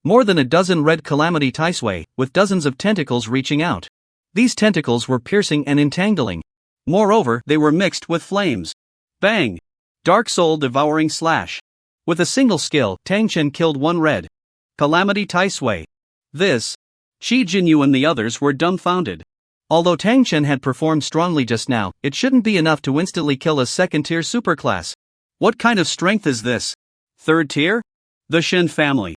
More than a dozen red calamity taishui, with dozens of tentacles reaching out. These tentacles were piercing and entangling. Moreover, they were mixed with flames. Bang! Dark Soul Devouring Slash. With a single skill, Tang Chen killed one red calamity taishui. This. Qi Jinyu and the others were dumbfounded. Although Tang Chen had performed strongly just now, it shouldn't be enough to instantly kill a second-tier superclass. What kind of strength is this? Third tier? The Shen family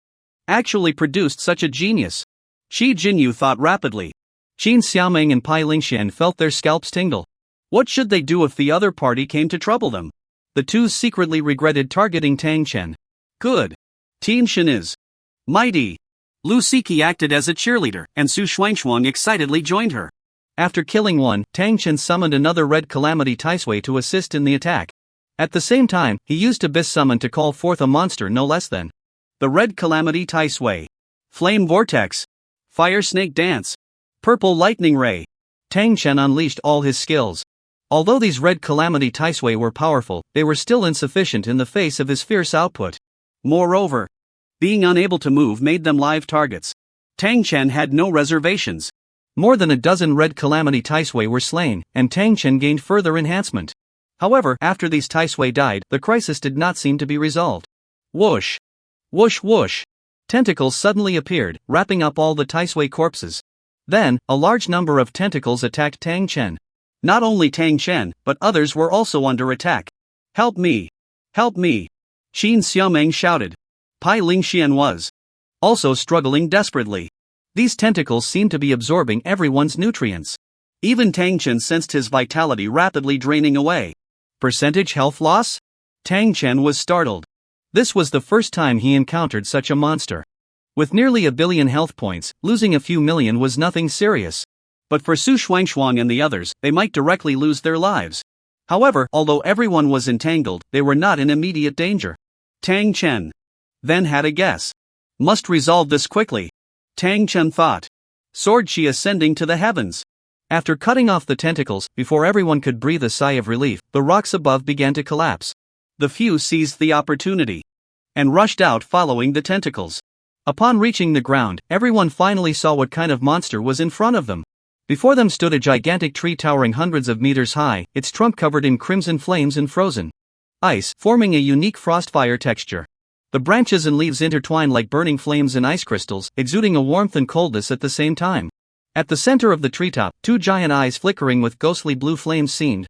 actually produced such a genius. Qi Jinyu thought rapidly. Qin Xiaoming and Pai Lingxian felt their scalps tingle. What should they do if the other party came to trouble them? The two secretly regretted targeting Tang Chen. Good. Team Shen is mighty. Lu Siki acted as a cheerleader, and Su Shuangchuang excitedly joined her. After killing one, Tang Chen summoned another red calamity taishui to assist in the attack. At the same time, he used Abyss Summon to call forth a monster no less than the red calamity taishui. Flame Vortex. Fire Snake Dance. Purple Lightning Ray. Tang Chen unleashed all his skills. Although these red calamity taishui were powerful, they were still insufficient in the face of his fierce output. Moreover, being unable to move made them live targets. Tang Chen had no reservations. More than a dozen red calamity taishui were slain, and Tang Chen gained further enhancement. However, after these taishui died, the crisis did not seem to be resolved. Whoosh! Whoosh whoosh! Tentacles suddenly appeared, wrapping up all the taishui corpses. Then, a large number of tentacles attacked Tang Chen. Not only Tang Chen, but others were also under attack. Help me! Help me! Qin Xiaoming shouted. Pai Lingxian was also struggling desperately. These tentacles seemed to be absorbing everyone's nutrients. Even Tang Chen sensed his vitality rapidly draining away. Percentage health loss? Tang Chen was startled. This was the first time he encountered such a monster. With nearly 1 billion health points, losing a few million was nothing serious. But for Su Shuangchuang and the others, they might directly lose their lives. However, although everyone was entangled, they were not in immediate danger. Tang Chen then had a guess. Must resolve this quickly. Tang Chen thought. Sword Chi ascending to the heavens. After cutting off the tentacles, before everyone could breathe a sigh of relief, the rocks above began to collapse. The few seized the opportunity and rushed out following the tentacles. Upon reaching the ground, everyone finally saw what kind of monster was in front of them. Before them stood a gigantic tree towering hundreds of meters high, its trunk covered in crimson flames and frozen ice, forming a unique frostfire texture. The branches and leaves intertwined like burning flames and ice crystals, exuding a warmth and coldness at the same time. At the center of the treetop, two giant eyes flickering with ghostly blue flames seemed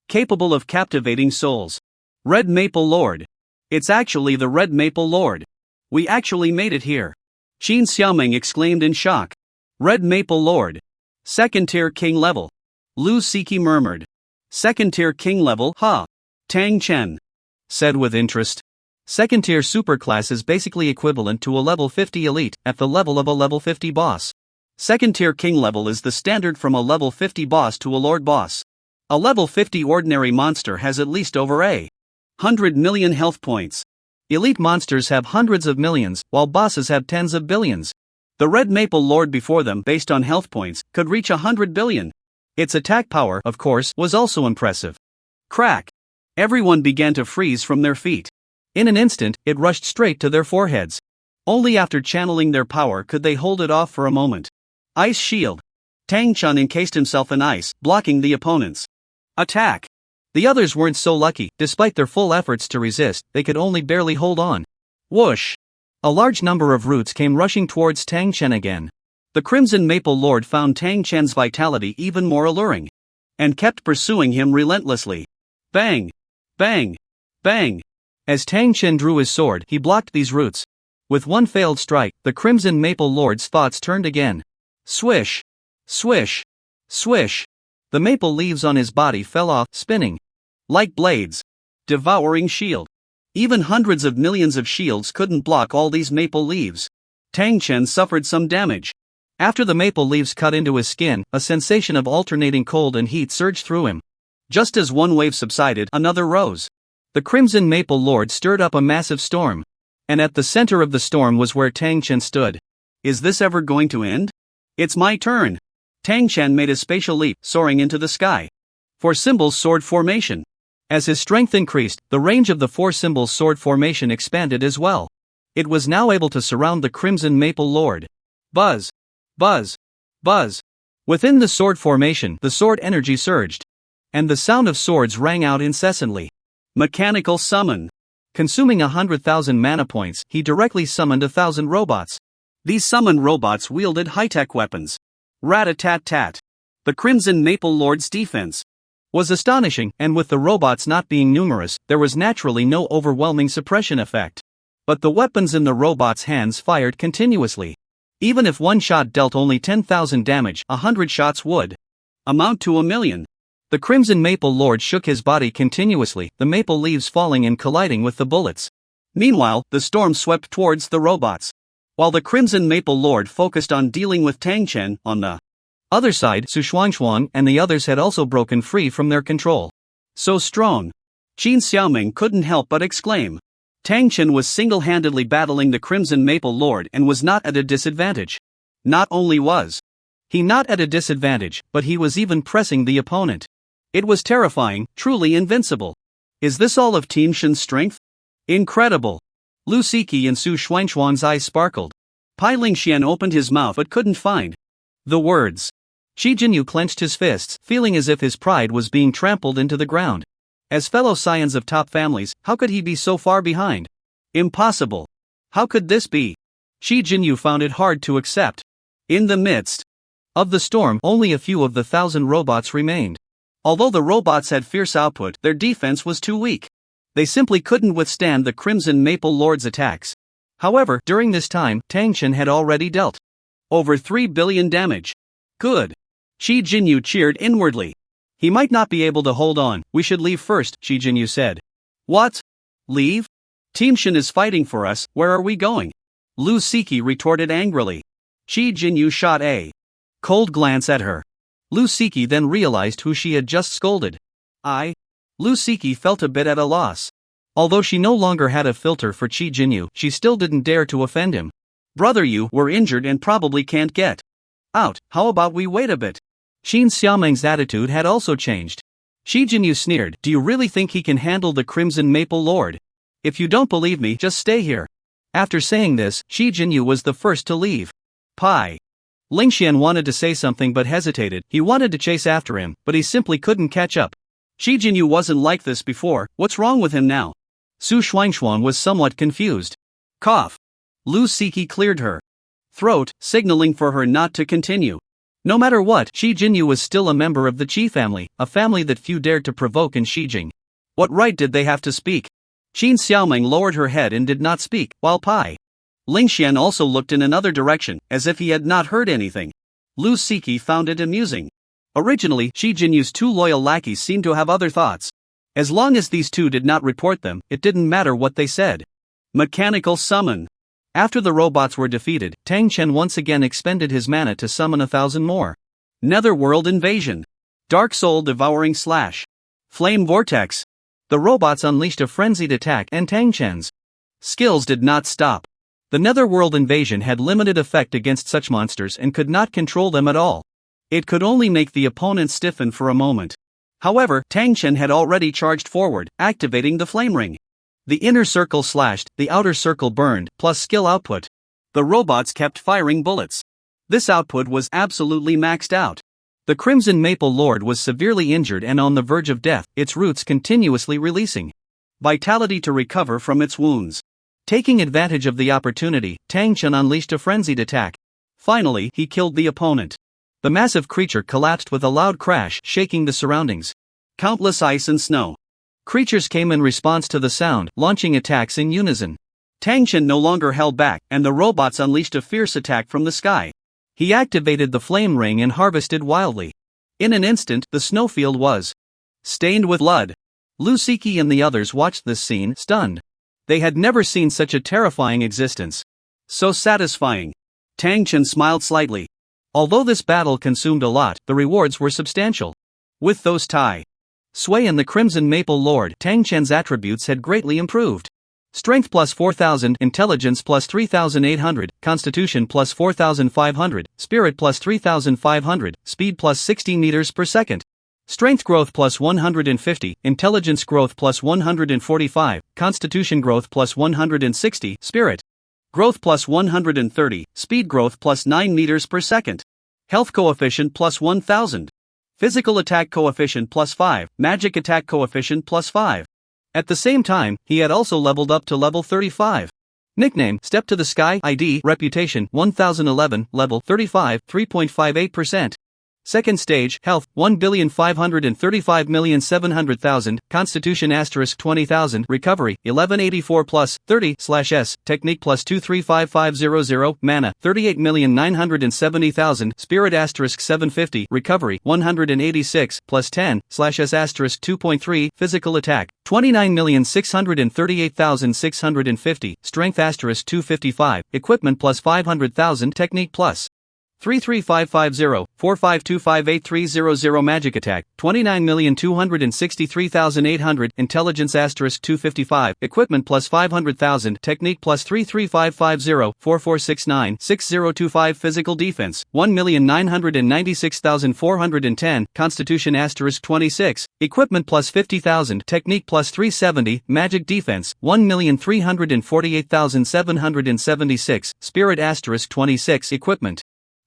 capable of captivating souls. Red Maple Lord. It's actually the Red Maple Lord. We actually made it here. Qin Xiaoming exclaimed in shock. Red Maple Lord. Second-tier king level. Lu Siki murmured. Second-tier king level, huh? Tang Chen said with interest. Second-tier superclass is basically equivalent to a level 50 elite, at the level of a level 50 boss. Second-tier king level is the standard from a level 50 boss to a lord boss. A level 50 ordinary monster has at least over 100 million health points. Elite monsters have hundreds of millions, while bosses have tens of billions. The Red Maple Lord before them, based on health points, could reach 100 billion. Its attack power, of course, was also impressive. Crack! Everyone began to freeze from their feet. In an instant, it rushed straight to their foreheads. Only after channeling their power could they hold it off for a moment. Ice Shield. Tang Chun encased himself in ice, blocking the opponent's attack. The others weren't so lucky. Despite their full efforts to resist, they could only barely hold on. Whoosh! A large number of roots came rushing towards Tang Chen again. The Crimson Maple Lord found Tang Chen's vitality even more alluring, and kept pursuing him relentlessly. Bang! Bang! Bang! As Tang Chen drew his sword, he blocked these roots. With one failed strike, the Crimson Maple Lord's thoughts turned again. Swish! Swish! Swish! The maple leaves on his body fell off, spinning like blades. Devouring shield. Even hundreds of millions of shields couldn't block all these maple leaves. Tang Chen suffered some damage. After the maple leaves cut into his skin, a sensation of alternating cold and heat surged through him. Just as one wave subsided, another rose. The Crimson Maple Lord stirred up a massive storm. And at the center of the storm was where Tang Chen stood. Is this ever going to end? It's my turn. Tang Chen made a spatial leap, soaring into the sky. Four symbols sword formation. As his strength increased, the range of the four symbols sword formation expanded as well. It was now able to surround the Crimson Maple Lord. Buzz! Buzz! Buzz! Within the sword formation, the sword energy surged. And the sound of swords rang out incessantly. Mechanical summon. Consuming 100,000 mana points, he directly summoned 1,000 robots. These summoned robots wielded high-tech weapons. Rat-a-tat-tat. The Crimson Maple Lord's defense was astonishing, and with the robots not being numerous, there was naturally no overwhelming suppression effect. But the weapons in the robots' hands fired continuously. Even if one shot dealt only 10,000 damage, 100 shots would amount to 1,000,000. The Crimson Maple Lord shook his body continuously, the maple leaves falling and colliding with the bullets. Meanwhile, the storm swept towards the robots. While the Crimson Maple Lord focused on dealing with Tang Chen, on the other side, Su Xuanxuan and the others had also broken free from their control. So strong. Qin Xiaoming couldn't help but exclaim. Tang Chen was single-handedly battling the Crimson Maple Lord and was not at a disadvantage. Not only was he not at a disadvantage, but he was even pressing the opponent. It was terrifying, truly invincible. Is this all of Team Shen's strength? Incredible. Lu Siki and Su Xuanxuan's eyes sparkled. Pai Lingxian opened his mouth but couldn't find the words. Shi Jinyu clenched his fists, feeling as if his pride was being trampled into the ground. As fellow scions of top families, how could he be so far behind? Impossible. How could this be? Shi Jinyu found it hard to accept. In the midst of the storm, only a few of the 1,000 robots remained. Although the robots had fierce output, their defense was too weak. They simply couldn't withstand the Crimson Maple Lord's attacks. However, during this time, Tang Chen had already dealt over 3 billion damage. Good. Shi Jinyu cheered inwardly. He might not be able to hold on. We should leave first, Shi Jinyu said. What? Leave? Team Shen is fighting for us, where are we going? Lu Siki retorted angrily. Shi Jinyu shot a cold glance at her. Lu Siki then realized who she had just scolded. Lu Siki felt a bit at a loss. Although she no longer had a filter for Shi Jinyu, she still didn't dare to offend him. Brother, you were injured and probably can't get out. How about we wait a bit? Qin Xiaoming's attitude had also changed. Shi Jinyu sneered. Do you really think he can handle the Crimson Maple Lord? If you don't believe me, just stay here. After saying this, Shi Jinyu was the first to leave. Pai Lingxian wanted to say something but hesitated. He wanted to chase after him, but he simply couldn't catch up. Shi Jinyu wasn't like this before, what's wrong with him now? Su Xuanxuan was somewhat confused. Cough. Lu Siki cleared her throat, signaling for her not to continue. No matter what, Shi Jinyu was still a member of the Qi family, a family that few dared to provoke in Shijing. What right did they have to speak? Qin Xiaoming lowered her head and did not speak, while Pai Lingxian also looked in another direction, as if he had not heard anything. Lu Siki found it amusing. Originally, Shi Jinyu's two loyal lackeys seemed to have other thoughts. As long as these two did not report them, it didn't matter what they said. Mechanical summon. After the robots were defeated, Tang Chen once again expended his mana to summon 1,000 more. Netherworld invasion. Dark soul devouring slash. Flame vortex. The robots unleashed a frenzied attack and Tang Chen's skills did not stop. The Netherworld invasion had limited effect against such monsters and could not control them at all. It could only make the opponent stiffen for a moment. However, Tang Chen had already charged forward, activating the flame ring. The inner circle slashed, the outer circle burned, plus skill output. The robots kept firing bullets. This output was absolutely maxed out. The Crimson Maple Lord was severely injured and on the verge of death, its roots continuously releasing vitality to recover from its wounds. Taking advantage of the opportunity, Tang Chen unleashed a frenzied attack. Finally, he killed the opponent. The massive creature collapsed with a loud crash, shaking the surroundings. Countless ice and snow creatures came in response to the sound, launching attacks in unison. Tang Chen no longer held back, and the robots unleashed a fierce attack from the sky. He activated the flame ring and harvested wildly. In an instant, the snowfield was stained with blood. Lu Siki and the others watched this scene, stunned. They had never seen such a terrifying existence. So satisfying. Tang Chen smiled slightly. Although this battle consumed a lot, the rewards were substantial. With those Tai Sui and the Crimson Maple Lord, Tang Chen's attributes had greatly improved. Strength plus 4,000, Intelligence plus 3,800, Constitution plus 4,500, Spirit plus 3,500, Speed plus 60 meters per second. Strength growth plus 150, Intelligence growth plus 145, Constitution growth plus 160, Spirit growth plus 130, Speed growth plus 9 meters per second. Health coefficient plus 1,000. Physical attack coefficient plus 5, magic attack coefficient plus 5. At the same time, he had also leveled up to level 35. Nickname, Step to the Sky, ID, Reputation, 1011, level 35, 3.58%. Second stage, Health, 1,535,700,000, Constitution * 20,000, Recovery, 1184 plus, 30/S, Technique plus 235500, Mana, 38,970,000, Spirit * 750, Recovery, 186, plus 10/S * 2.3, Physical Attack, 29,638,650, Strength * 255, Equipment plus 500,000, Technique plus 33550, 45258300 Magic Attack, 29,263,800, Intelligence * 255, Equipment plus 500,000, Technique plus 33550, 4469, 6025 Physical Defense, 1,996,410, Constitution * 26, Equipment plus 50,000, Technique plus 370, Magic Defense, 1,348,776, Spirit * 26, Equipment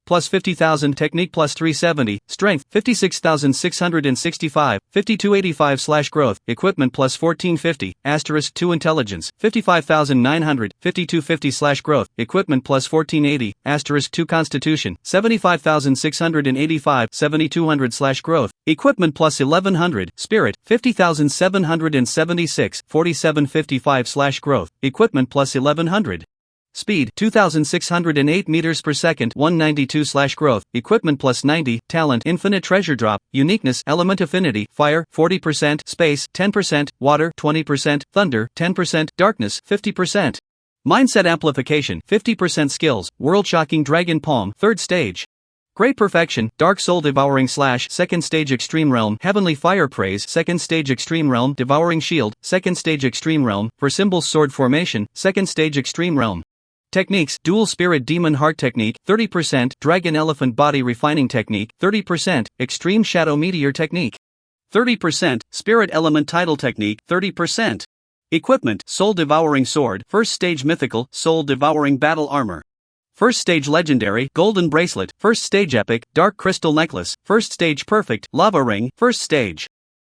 plus 50,000, Technique plus 370, Strength 56,665, 5285/Growth, Equipment plus 1450, * 2 Intelligence 55,900, 5250/Growth, Equipment plus 1480, * 2 Constitution 75,685, 7200/Growth, Equipment plus 1100, Spirit 50,776, 4755/Growth, Equipment plus 1100. Speed 2,608 meters per second, 192/Growth, Equipment plus 90, Talent, Infinite Treasure Drop, Uniqueness, Element Affinity, Fire, 40%, Space, 10%, Water, 20%, Thunder, 10%, Darkness, 50%. Mindset Amplification, 50% Skills, World-Shocking Dragon Palm, 3rd Stage. Great Perfection, Dark Soul Devouring Slash, 2nd Stage Extreme Realm, Heavenly Fire Praise, 2nd Stage Extreme Realm, Devouring Shield, 2nd Stage Extreme Realm, For Symbols Sword Formation, 2nd Stage Extreme Realm. Techniques, Dual Spirit Demon Heart Technique, 30%, Dragon Elephant Body Refining Technique, 30%, Extreme Shadow Meteor Technique, 30%, Spirit Element Tidal Technique, 30%. Equipment, Soul Devouring Sword, 1st Stage Mythical, Soul Devouring Battle Armor, First stage legendary, golden bracelet. First stage epic, dark crystal necklace. First stage perfect, lava ring. First stage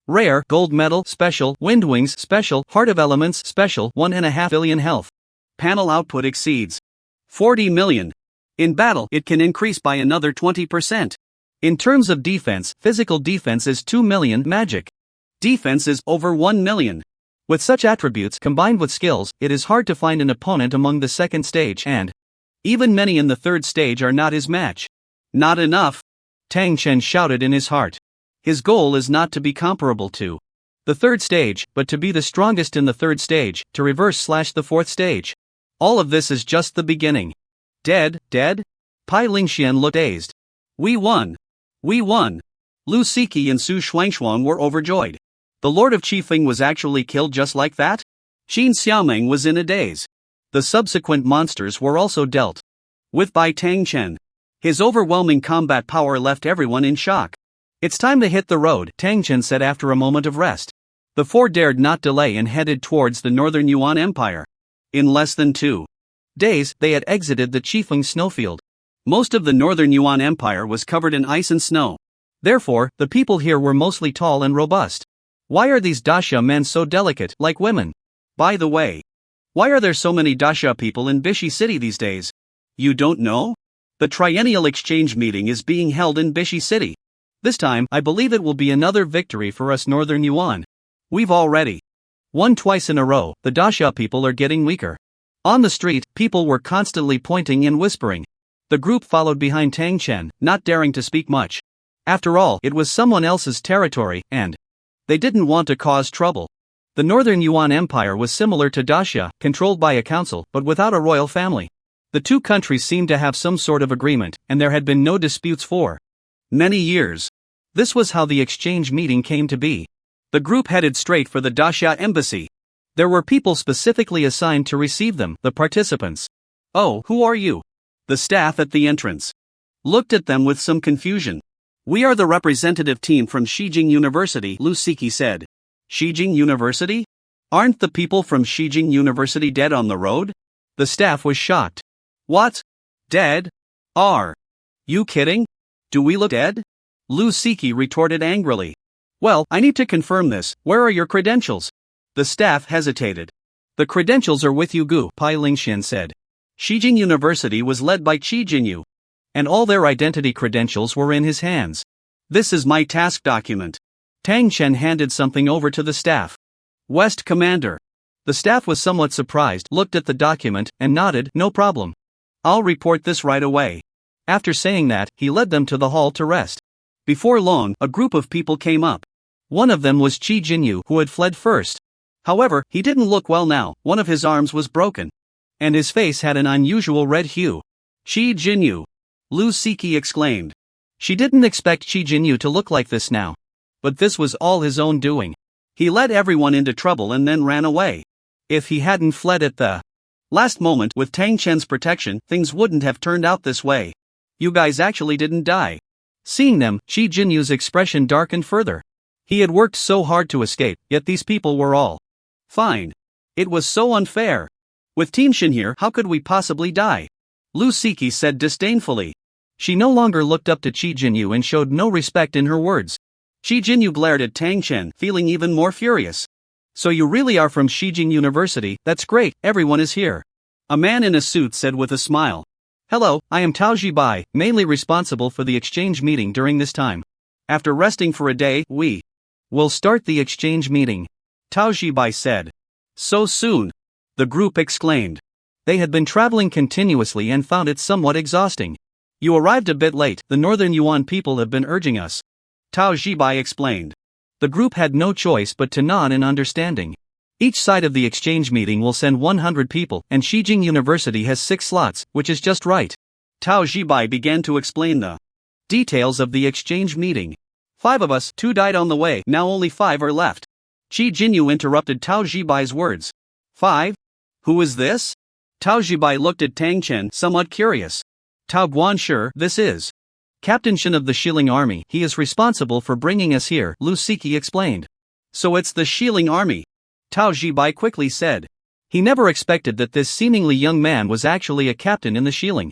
rare, gold medal, special, wind wings, special, heart of elements, special, 1.5 billion health. Panel output exceeds 40 million. In battle, it can increase by another 20%. In terms of defense, physical defense is 2 million, magic defense is over 1 million. With such attributes combined with skills, it is hard to find an opponent among the second stage, and even many in the third stage are not his match. Not enough, Tang Chen shouted in his heart. His goal is not to be comparable to the third stage, but to be the strongest in the third stage, to reverse / the fourth stage. All of this is just the beginning. Dead? Pai Lingxian looked dazed. We won! We won! Lu Siki and Su Shuangshuang were overjoyed. The Lord of Qifeng was actually killed just like that? Qin Xiaoming was in a daze. The subsequent monsters were also dealt with by Tang Chen. His overwhelming combat power left everyone in shock. It's time to hit the road, Tang Chen said after a moment of rest. The four dared not delay and headed towards the Northern Yuan Empire. In less than 2 days, they had exited the Qifeng snowfield. Most of the Northern Yuan Empire was covered in ice and snow. Therefore, the people here were mostly tall and robust. Why are these Daxia men so delicate, like women? By the way, why are there so many Daxia people in Bishi City these days? You don't know? The triennial exchange meeting is being held in Bishi City. This time, I believe it will be another victory for us Northern Yuan. We've already won twice in a row. The Daxia people are getting weaker. On the street, people were constantly pointing and whispering. The group followed behind Tang Chen, not daring to speak much. After all, it was someone else's territory, and they didn't want to cause trouble. The Northern Yuan Empire was similar to Daxia, controlled by a council, but without a royal family. The two countries seemed to have some sort of agreement, and there had been no disputes for many years. This was how the exchange meeting came to be. The group headed straight for the Daxia embassy. There were people specifically assigned to receive them, the participants. Oh, who are you? The staff at the entrance looked at them with some confusion. We are the representative team from Shijing University, Lu Siki said. Shijing University? Aren't the people from Shijing University dead on the road? The staff was shocked. What? Dead? Are you kidding? Do we look dead? Lu Siki retorted angrily. Well, I need to confirm this. Where are your credentials? The staff hesitated. The credentials are with you, Gu, Pai Lingxian said. Shijing University was led by Qi Jinyu, and all their identity credentials were in his hands. This is my task document. Tang Chen handed something over to the staff. West Commander. The staff was somewhat surprised, looked at the document, and nodded, no problem. I'll report this right away. After saying that, he led them to the hall to rest. Before long, a group of people came up. One of them was Qi Jinyu, who had fled first. However, he didn't look well now. One of his arms was broken, and his face had an unusual red hue. Qi Jinyu! Lu Siki exclaimed. She didn't expect Qi Jinyu to look like this now. But this was all his own doing. He led everyone into trouble and then ran away. If he hadn't fled at the last moment with Tang Chen's protection, things wouldn't have turned out this way. You guys actually didn't die. Seeing them, Qi Jinyu's expression darkened further. He had worked so hard to escape, yet these people were all fine. It was so unfair. With Team Shin here, how could we possibly die? Lu Siki said disdainfully. She no longer looked up to Qi Jinyu and showed no respect in her words. Qi Jinyu glared at Tang Chen, feeling even more furious. So you really are from Shijing University? That's great, everyone is here. A man in a suit said with a smile. Hello, I am Tao Jibai, mainly responsible for the exchange meeting during this time. After resting for a day, we will start the exchange meeting. Tao Jibai said. So soon? The group exclaimed. They had been traveling continuously and found it somewhat exhausting. You arrived a bit late, the Northern Yuan people have been urging us. Tao Jibai explained. The group had no choice but to nod in understanding. Each side of the exchange meeting will send 100 people, and Shijing University has 6 slots, which is just right. Tao Jibai began to explain the details of the exchange meeting. 5 of us, 2 died on the way, now only 5 are left. Qi Jinyu interrupted Tao Jibai's words. 5? Who is this? Tao Jibai looked at Tang Chen, somewhat curious. Tao Guanshi, this is Captain Shin of the Shiling Army. He is responsible for bringing us here, Lu Siki explained. So it's the Shiling Army? Tao Jibai quickly said. He never expected that this seemingly young man was actually a captain in the Shiling.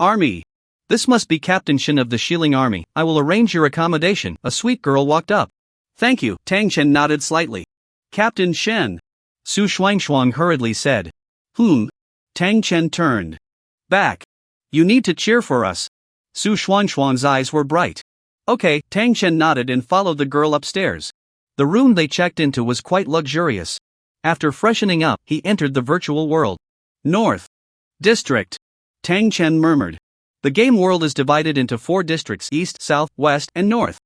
Army. This must be Captain Shen of the Shilling Army. I will arrange your accommodation. A sweet girl walked up. Thank you. Tang Chen nodded slightly. Captain Shen. Su Shuangshuang hurriedly said. Tang Chen turned back. You need to cheer for us. Su Shuangshuang's eyes were bright. Okay, Tang Chen nodded and followed the girl upstairs. The room they checked into was quite luxurious. After freshening up, he entered the virtual world. North District. Tang Chen murmured. The game world is divided into 4 districts: East, South, West, and North.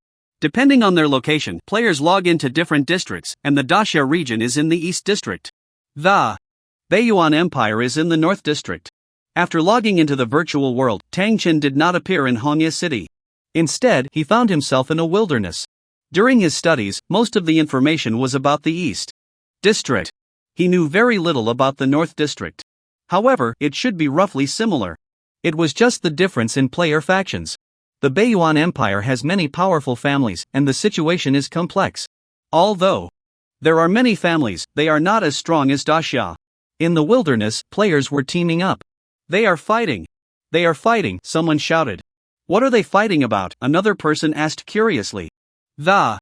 Depending on their location, players log into different districts, and the Daxia region is in the East District. The Baiyuan Empire is in the North District. After logging into the virtual world, Tang Chen did not appear in Hanya City. Instead, he found himself in a wilderness. During his studies, most of the information was about the East District. He knew very little about the North District. However, it should be roughly similar. It was just the difference in player factions. The Baiyuan Empire has many powerful families, and the situation is complex. Although there are many families, they are not as strong as Daxia. In the wilderness, players were teaming up. They are fighting. They are fighting, someone shouted. What are they fighting about? Another person asked curiously. The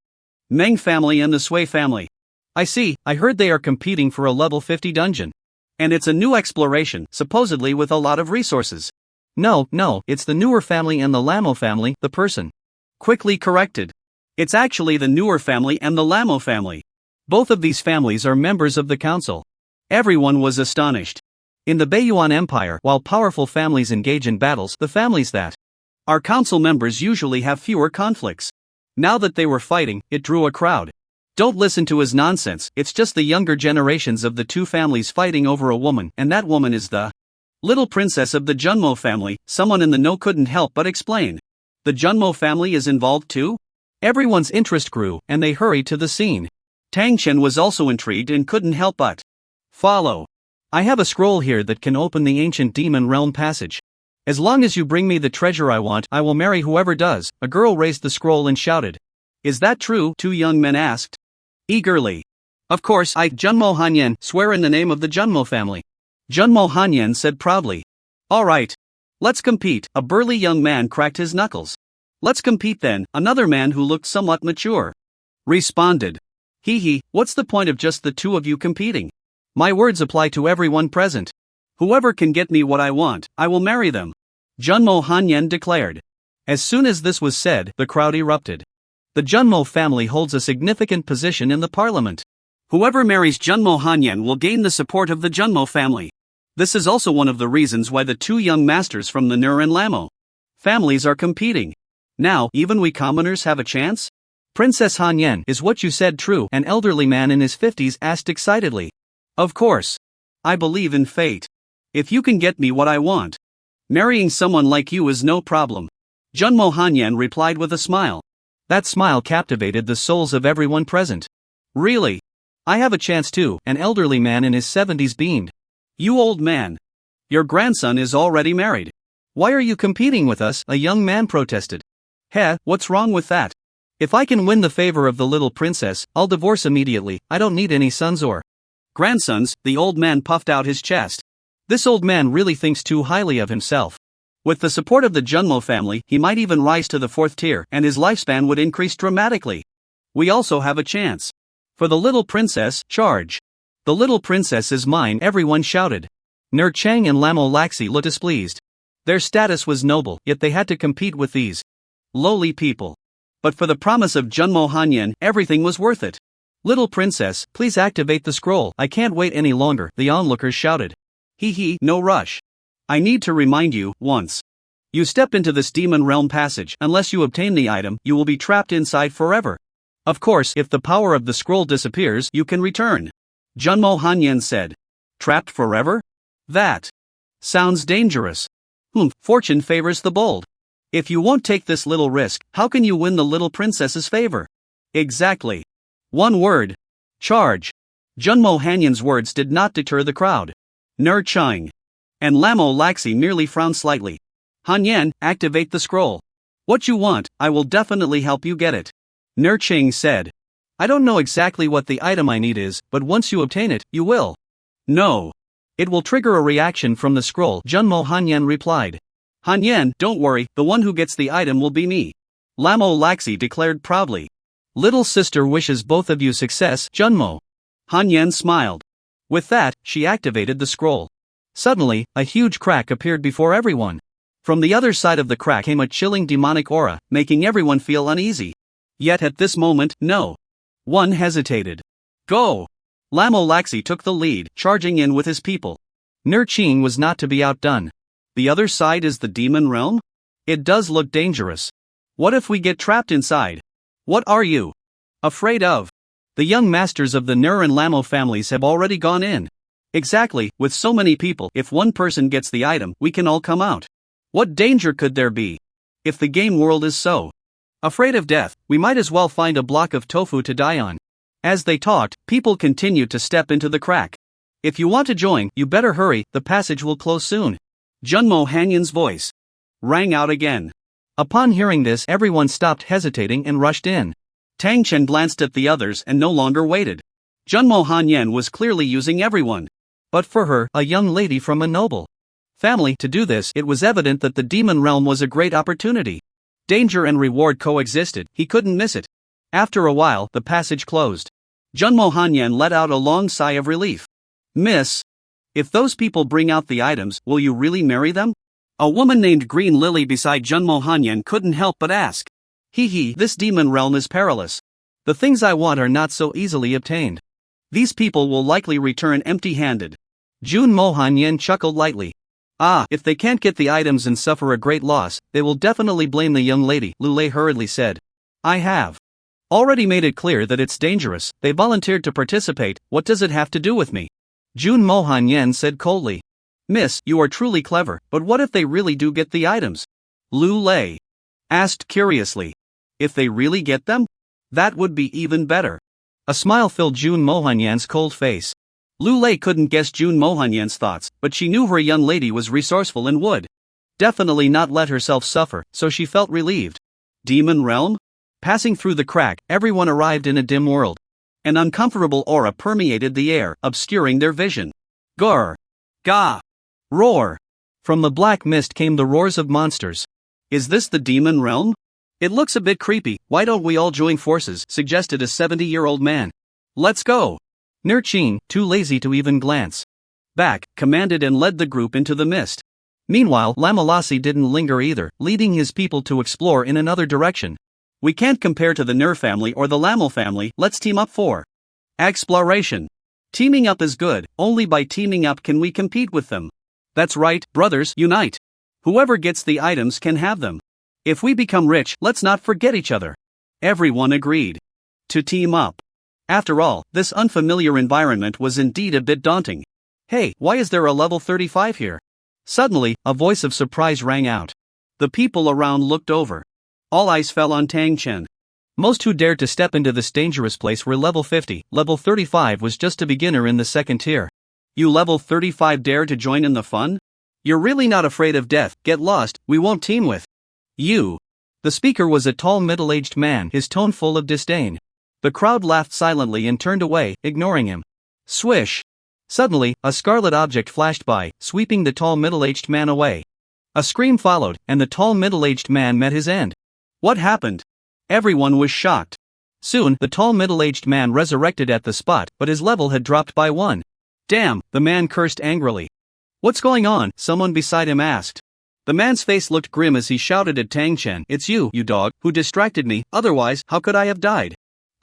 Meng family and the Sui family. I see, I heard they are competing for a level 50 dungeon. And it's a new exploration, supposedly with a lot of resources. No, it's the Newer family and the Lamo family, the person quickly corrected. It's actually the Newer family and the Lamo family. Both of these families are members of the council. Everyone was astonished. In the Baiyuan Empire, while powerful families engage in battles, the families that are council members usually have fewer conflicts. Now that they were fighting, it drew a crowd. Don't listen to his nonsense, it's just the younger generations of the 2 families fighting over a woman, and that woman is the little princess of the Junmo family. Someone in the know couldn't help but explain. The Junmo family is involved too? Everyone's interest grew, and they hurried to the scene. Tang Chen was also intrigued and couldn't help but follow. I have a scroll here that can open the ancient demon realm passage. As long as you bring me the treasure I want, I will marry whoever does. A girl raised the scroll and shouted. Is that true? 2 young men asked eagerly. Of course, I, Junmo Hanyan, swear in the name of the Junmo family. Junmo Hanyan said proudly. Alright. Let's compete. A burly young man cracked his knuckles. Let's compete then, another man who looked somewhat mature responded. Hee, what's the point of just the 2 of you competing? My words apply to everyone present. Whoever can get me what I want, I will marry them. Junmo Hanyan declared. As soon as this was said, the crowd erupted. The Junmo family holds a significant position in the parliament. Whoever marries Junmo Hanyan will gain the support of the Junmo family. This is also one of the reasons why the 2 young masters from the Nur and Lamo families are competing. Now, even we commoners have a chance? Princess Hanyan, is what you said true? An elderly man in his 50s asked excitedly. Of course. I believe in fate. If you can get me what I want, marrying someone like you is no problem. Junmo Hanyan replied with a smile. That smile captivated the souls of everyone present. Really? I have a chance too, an elderly man in his 70s beamed. You old man. Your grandson is already married. Why are you competing with us? A young man protested. Heh, what's wrong with that? If I can win the favor of the little princess, I'll divorce immediately. I don't need any sons or grandsons. The old man puffed out his chest. This old man really thinks too highly of himself. With the support of the Junmo family, he might even rise to the 4th tier, and his lifespan would increase dramatically. We also have a chance. For the little princess, charge. The little princess is mine, everyone shouted. Nur Chang and Lamo Laxi looked displeased. Their status was noble, yet they had to compete with these lowly people. But for the promise of Junmo Hanyan, everything was worth it. Little princess, please activate the scroll. I can't wait any longer, the onlookers shouted. Hee, no rush. I need to remind you, once you step into this demon realm passage, unless you obtain the item, you will be trapped inside forever. Of course, if the power of the scroll disappears, you can return. Junmo Hanyan said. Trapped forever? That sounds dangerous. Fortune favors the bold. If you won't take this little risk, how can you win the little princess's favor? Exactly. One word. Charge. Junmo Hanyan's words did not deter the crowd. Nur Chang and Lamo Laxi merely frowned slightly. Hanyan, activate the scroll. What you want, I will definitely help you get it. Nur Chang said. I don't know exactly what the item I need is, but once you obtain it, you will. No. It will trigger a reaction from the scroll, Junmo Hanyan replied. Han Yan, don't worry, the one who gets the item will be me. Lamo Laxi declared proudly. Little sister wishes both of you success, Junmo. Han Yan smiled. With that, she activated the scroll. Suddenly, a huge crack appeared before everyone. From the other side of the crack came a chilling demonic aura, making everyone feel uneasy. Yet at this moment, no one hesitated. Go! Lamo Laxi took the lead, charging in with his people. Nurching was not to be outdone. The other side is the demon realm? It does look dangerous. What if we get trapped inside? What are you afraid of? The young masters of the Nur and Lamo families have already gone in. Exactly, with so many people, if one person gets the item, we can all come out. What danger could there be? If the game world is so afraid of death, we might as well find a block of tofu to die on. As they talked, people continued to step into the crack. If you want to join, you better hurry, the passage will close soon. Junmo Hanyan's voice rang out again. Upon hearing this, everyone stopped hesitating and rushed in. Tang Chen glanced at the others and no longer waited. Junmo Hanyan was clearly using everyone. But for her, a young lady from a noble family, to do this, it was evident that the demon realm was a great opportunity. Danger and reward coexisted, he couldn't miss it. After a while, the passage closed. Junmo Hanyan let out a long sigh of relief. Miss, if those people bring out the items, will you really marry them? A woman named Green Lily beside Junmo Hanyan couldn't help but ask. This demon realm is perilous. The things I want are not so easily obtained. These people will likely return empty-handed. Junmo Hanyan chuckled lightly. If they can't get the items and suffer a great loss, they will definitely blame the young lady, Lulei hurriedly said. I have already made it clear that it's dangerous, they volunteered to participate, what does it have to do with me? Junmo Hanyan said coldly. Miss, you are truly clever, but what if they really do get the items? Lulei asked curiously. If they really get them? That would be even better. A smile filled Junmo Hanyan's cold face. Lulei couldn't guess Junmo Hanyan's thoughts, but she knew her young lady was resourceful and would definitely not let herself suffer, so she felt relieved. Demon realm? Passing through the crack, everyone arrived in a dim world. An uncomfortable aura permeated the air, obscuring their vision. Grr! Gah! Roar! From the black mist came the roars of monsters. Is this the demon realm? It looks a bit creepy, why don't we all join forces, suggested a 70-year-old man. Let's go! Nurching, too lazy to even glance back, commanded and led the group into the mist. Meanwhile, Lamalasi didn't linger either, leading his people to explore in another direction. We can't compare to the Nur family or the Lamel family, let's team up for exploration. Teaming up is good, only by teaming up can we compete with them. That's right, brothers, unite. Whoever gets the items can have them. If we become rich, let's not forget each other. Everyone agreed to team up. After all, this unfamiliar environment was indeed a bit daunting. Hey, why is there a level 35 here? Suddenly, a voice of surprise rang out. The people around looked over. All eyes fell on Tang Chen. Most who dared to step into this dangerous place were level 50, level 35 was just a beginner in the second tier. You level 35 dare to join in the fun? You're really not afraid of death, get lost, we won't team with you. The speaker was a tall middle-aged man, his tone full of disdain. The crowd laughed silently and turned away, ignoring him. Swish! Suddenly, a scarlet object flashed by, sweeping the tall middle-aged man away. A scream followed, and the tall middle-aged man met his end. What happened? Everyone was shocked. Soon, the tall middle-aged man resurrected at the spot, but his level had dropped by 1. Damn, the man cursed angrily. What's going on? Someone beside him asked. The man's face looked grim as he shouted at Tang Chen. It's you dog, who distracted me, otherwise, how could I have died?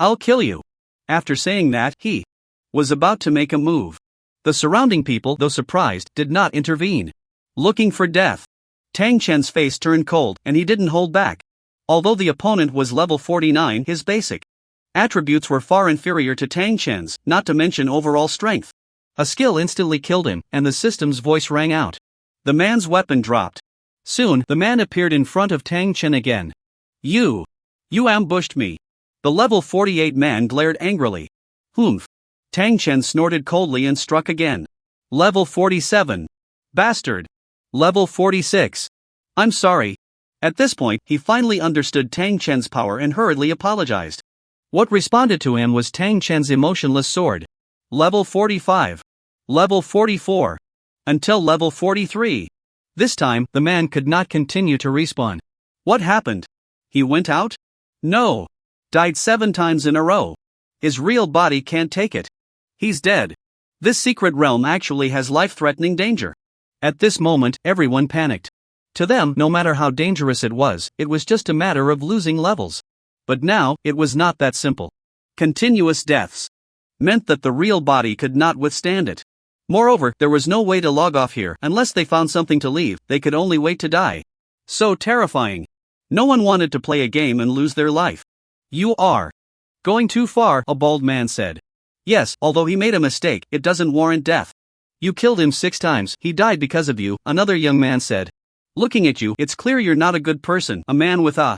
I'll kill you. After saying that, he was about to make a move. The surrounding people, though surprised, did not intervene. Looking for death. Tang Chen's face turned cold, and he didn't hold back. Although the opponent was level 49, his basic attributes were far inferior to Tang Chen's, not to mention overall strength. A skill instantly killed him, and the system's voice rang out. The man's weapon dropped. Soon, the man appeared in front of Tang Chen again. You ambushed me. The level 48 man glared angrily. Humph. Tang Chen snorted coldly and struck again. Level 47. Bastard. Level 46. I'm sorry. At this point, he finally understood Tang Chen's power and hurriedly apologized. What responded to him was Tang Chen's emotionless sword. Level 45. Level 44. Until level 43. This time, the man could not continue to respawn. What happened? He went out? No. Died 7 times in a row. His real body can't take it. He's dead. This secret realm actually has life-threatening danger. At this moment, everyone panicked. To them, no matter how dangerous it was just a matter of losing levels. But now, it was not that simple. Continuous deaths meant that the real body could not withstand it. Moreover, there was no way to log off here unless they found something to leave, they could only wait to die. So terrifying. No one wanted to play a game and lose their life. You are going too far, a bald man said. Yes, although he made a mistake, it doesn't warrant death. You killed him 6 times, he died because of you, another young man said. Looking at you, it's clear you're not a good person, a man with a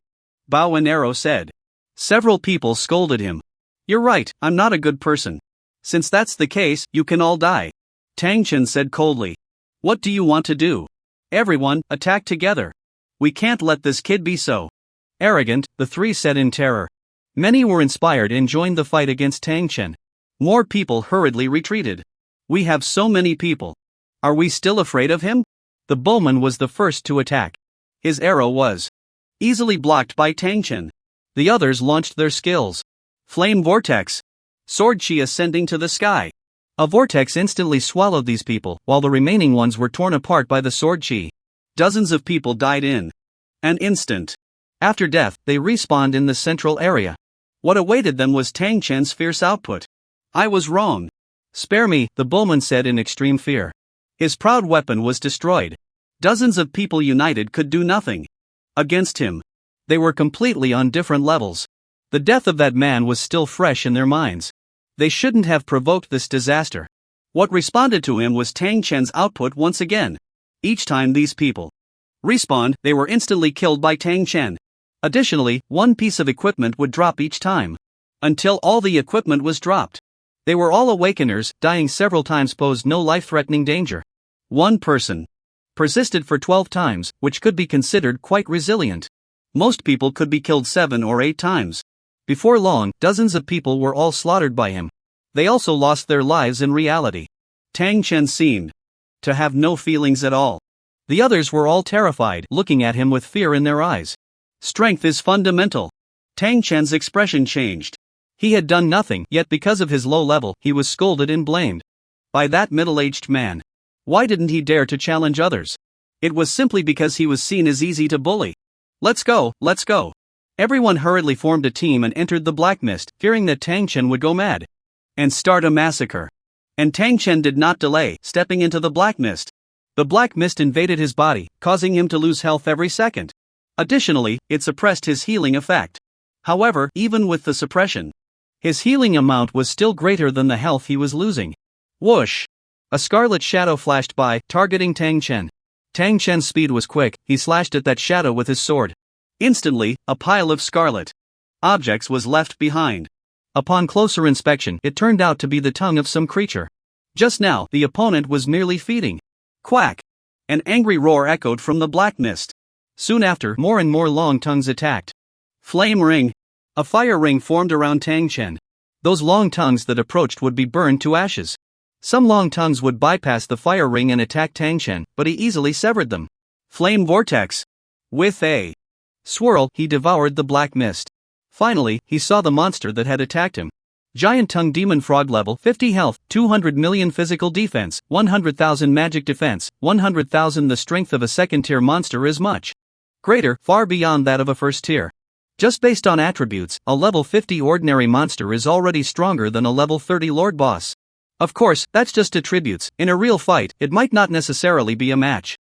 bow and arrow said. Several people scolded him. You're right, I'm not a good person. Since that's the case, you can all die. Tang Chen said coldly. What do you want to do? Everyone, attack together. We can't let this kid be so arrogant, the 3 said in terror. Many were inspired and joined the fight against Tang Chen. More people hurriedly retreated. We have so many people. Are we still afraid of him? The bowman was the first to attack. His arrow was easily blocked by Tang Chen. The others launched their skills. Flame vortex. Sword chi ascending to the sky. A vortex instantly swallowed these people, while the remaining ones were torn apart by the sword chi. Dozens of people died in an instant. After death, they respawned in the central area. What awaited them was Tang Chen's fierce output. I was wrong. Spare me, the bowman said in extreme fear. His proud weapon was destroyed. Dozens of people united could do nothing against him. They were completely on different levels. The death of that man was still fresh in their minds. They shouldn't have provoked this disaster. What responded to him was Tang Chen's output once again. Each time these people respawned, they were instantly killed by Tang Chen. Additionally, one piece of equipment would drop each time. Until all the equipment was dropped. They were all awakeners, dying several times posed no life-threatening danger. One person persisted for 12 times, which could be considered quite resilient. Most people could be killed 7 or 8 times. Before long, dozens of people were all slaughtered by him. They also lost their lives in reality. Tang Chen seemed to have no feelings at all. The others were all terrified, looking at him with fear in their eyes. Strength is fundamental. Tang Chen's expression changed. He had done nothing, yet because of his low level, he was scolded and blamed by that middle-aged man. Why didn't he dare to challenge others? It was simply because he was seen as easy to bully. Let's go, let's go. Everyone hurriedly formed a team and entered the black mist, fearing that Tang Chen would go mad and start a massacre. And Tang Chen did not delay, stepping into the black mist. The black mist invaded his body, causing him to lose health every second. Additionally, it suppressed his healing effect. However, even with the suppression, his healing amount was still greater than the health he was losing. Whoosh! A scarlet shadow flashed by, targeting Tang Chen. Tang Chen's speed was quick, he slashed at that shadow with his sword. Instantly, a pile of scarlet objects was left behind. Upon closer inspection, it turned out to be the tongue of some creature. Just now, the opponent was merely feeding. Quack! An angry roar echoed from the black mist. Soon after, more and more long tongues attacked. Flame ring. A fire ring formed around Tang Chen. Those long tongues that approached would be burned to ashes. Some long tongues would bypass the fire ring and attack Tang Chen, but he easily severed them. Flame vortex. With a swirl, he devoured the black mist. Finally, he saw the monster that had attacked him. Giant tongue demon frog level 50 health, 200 million physical defense, 100,000 magic defense, 100,000. The strength of a second-tier monster is much greater, far beyond that of a first-tier. Just based on attributes, a level 50 ordinary monster is already stronger than a level 30 lord boss. Of course, that's just attributes. In a real fight, it might not necessarily be a match.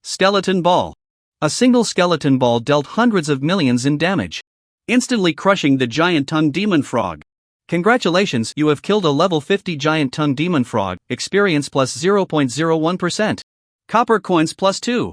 Skeleton ball. A single skeleton ball dealt hundreds of millions in damage, instantly crushing the giant tongue demon frog. Congratulations, you have killed a level 50 giant tongue demon frog, experience plus 0.01%. Copper coins plus 2.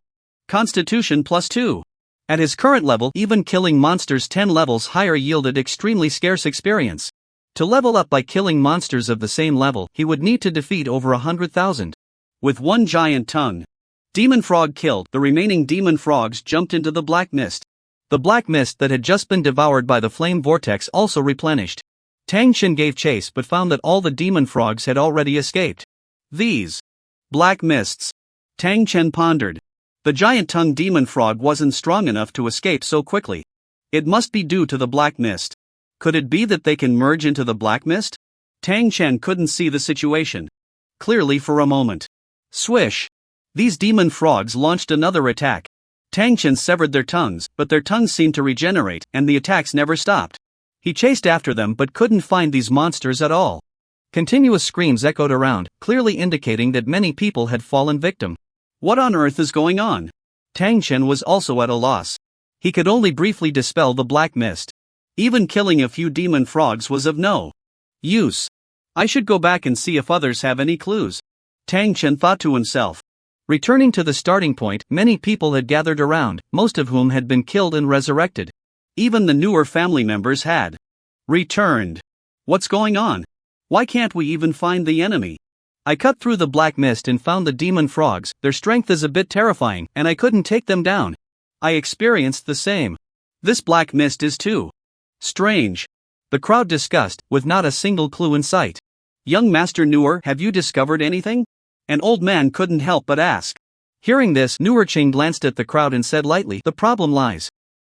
Constitution plus 2. At his current level, even killing monsters 10 levels higher yielded extremely scarce experience. To level up by killing monsters of the same level, he would need to defeat over 100,000. With one giant tongue demon frog killed, the remaining demon frogs jumped into the black mist. The black mist that had just been devoured by the flame vortex also replenished. Tang Chen gave chase but found that all the demon frogs had already escaped. These black mists. Tang Chen pondered. The giant-tongued demon frog wasn't strong enough to escape so quickly. It must be due to the black mist. Could it be that they can merge into the black mist? Tang Chen couldn't see the situation clearly for a moment. Swish! These demon frogs launched another attack. Tang Chen severed their tongues, but their tongues seemed to regenerate, and the attacks never stopped. He chased after them but couldn't find these monsters at all. Continuous screams echoed around, clearly indicating that many people had fallen victim. What on earth is going on? Tang Chen was also at a loss. He could only briefly dispel the black mist. Even killing a few demon frogs was of no use. I should go back and see if others have any clues. Tang Chen thought to himself. Returning to the starting point, many people had gathered around, most of whom had been killed and resurrected. Even the newer family members had returned. What's going on? Why can't we even find the enemy? I cut through the black mist and found the demon frogs. Their strength is a bit terrifying, and I couldn't take them down. I experienced the same. This black mist is too strange. The crowd discussed, with not a single clue in sight. Young Master Noor, have you discovered anything? An old man couldn't help but ask. Hearing this, Noor Ching glanced at the crowd and said lightly, the problem lies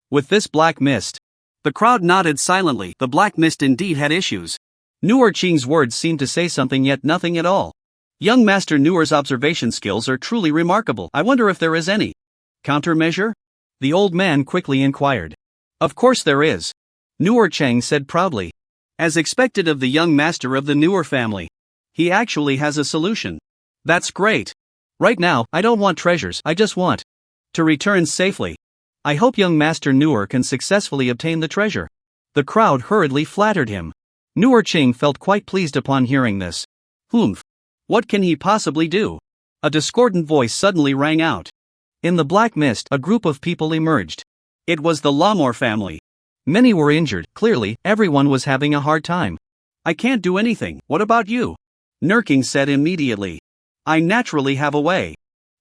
with this black mist. The crowd nodded silently. The black mist indeed had issues. Noor Ching's words seemed to say something yet nothing at all. Young Master Noor's observation skills are truly remarkable. I wonder if there is any countermeasure? The old man quickly inquired. Of course there is. Noor Cheng said proudly. As expected of the young master of the Noor family. He actually has a solution. That's great. Right now, I don't want treasures, I just want to return safely. I hope young Master Noor can successfully obtain the treasure. The crowd hurriedly flattered him. Noor Ching felt quite pleased upon hearing this. Humph. What can he possibly do? A discordant voice suddenly rang out. In the black mist, a group of people emerged. It was the Lamor family. Many were injured, clearly, everyone was having a hard time. I can't do anything, what about you? Nurking said immediately. I naturally have a way.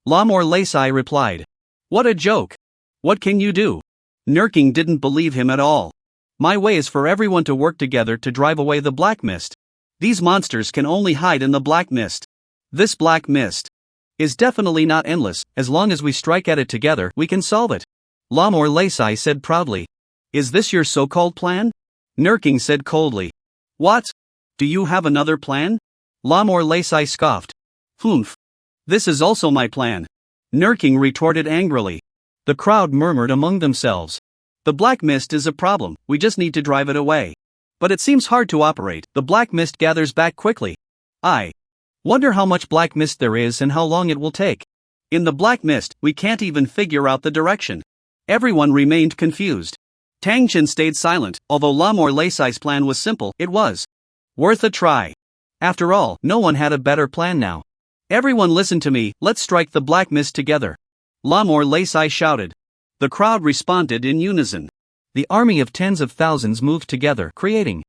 Lamor Laisai replied. What a joke. What can you do? Nurking didn't believe him at all. My way is for everyone to work together to drive away the black mist. These monsters can only hide in the black mist. This black mist is definitely not endless. As long as we strike at it together, we can solve it. Lamor Laisai said proudly. Is this your so-called plan? Nurking said coldly. What? Do you have another plan? Lamor Laisai scoffed. Humph. This is also my plan. Nurking retorted angrily. The crowd murmured among themselves. The black mist is a problem, we just need to drive it away. But it seems hard to operate, the black mist gathers back quickly. I wonder how much black mist there is and how long it will take. In the black mist, we can't even figure out the direction. Everyone remained confused. Tang Chen stayed silent, although Lamor Laisai's plan was simple, it was worth a try. After all, no one had a better plan now. Everyone listen to me, let's strike the black mist together. Lamor Laisai shouted. The crowd responded in unison. The army of tens of thousands moved together, creating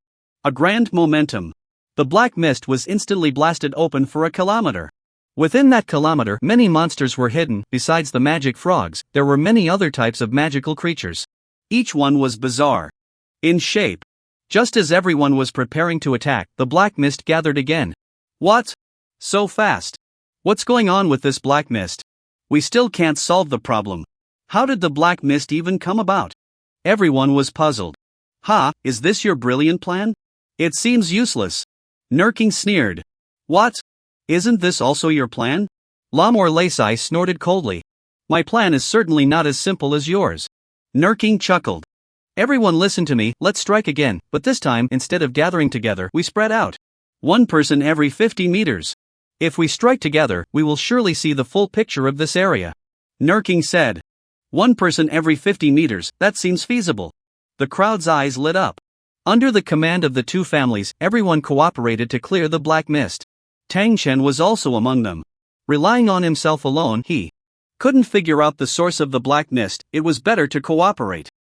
a grand momentum. The black mist was instantly blasted open for a kilometer. Within that kilometer, many monsters were hidden. Besides the magic frogs, there were many other types of magical creatures. Each one was bizarre in shape. Just as everyone was preparing to attack, the black mist gathered again. What? So fast? What's going on with this black mist? We still can't solve the problem. How did the black mist even come about? Everyone was puzzled. Ha, is this your brilliant plan? It seems useless. Nurking sneered. What? Isn't this also your plan? Lamor Laisai snorted coldly. My plan is certainly not as simple as yours. Nurking chuckled. Everyone listen to me, let's strike again, but this time, instead of gathering together, we spread out. One person every 50 meters. If we strike together, we will surely see the full picture of this area. Nurking said. One person every 50 meters, that seems feasible. The crowd's eyes lit up. Under the command of the two families, everyone cooperated to clear the black mist. Tang Chen was also among them. Relying on himself alone, he couldn't figure out the source of the black mist, it was better to cooperate.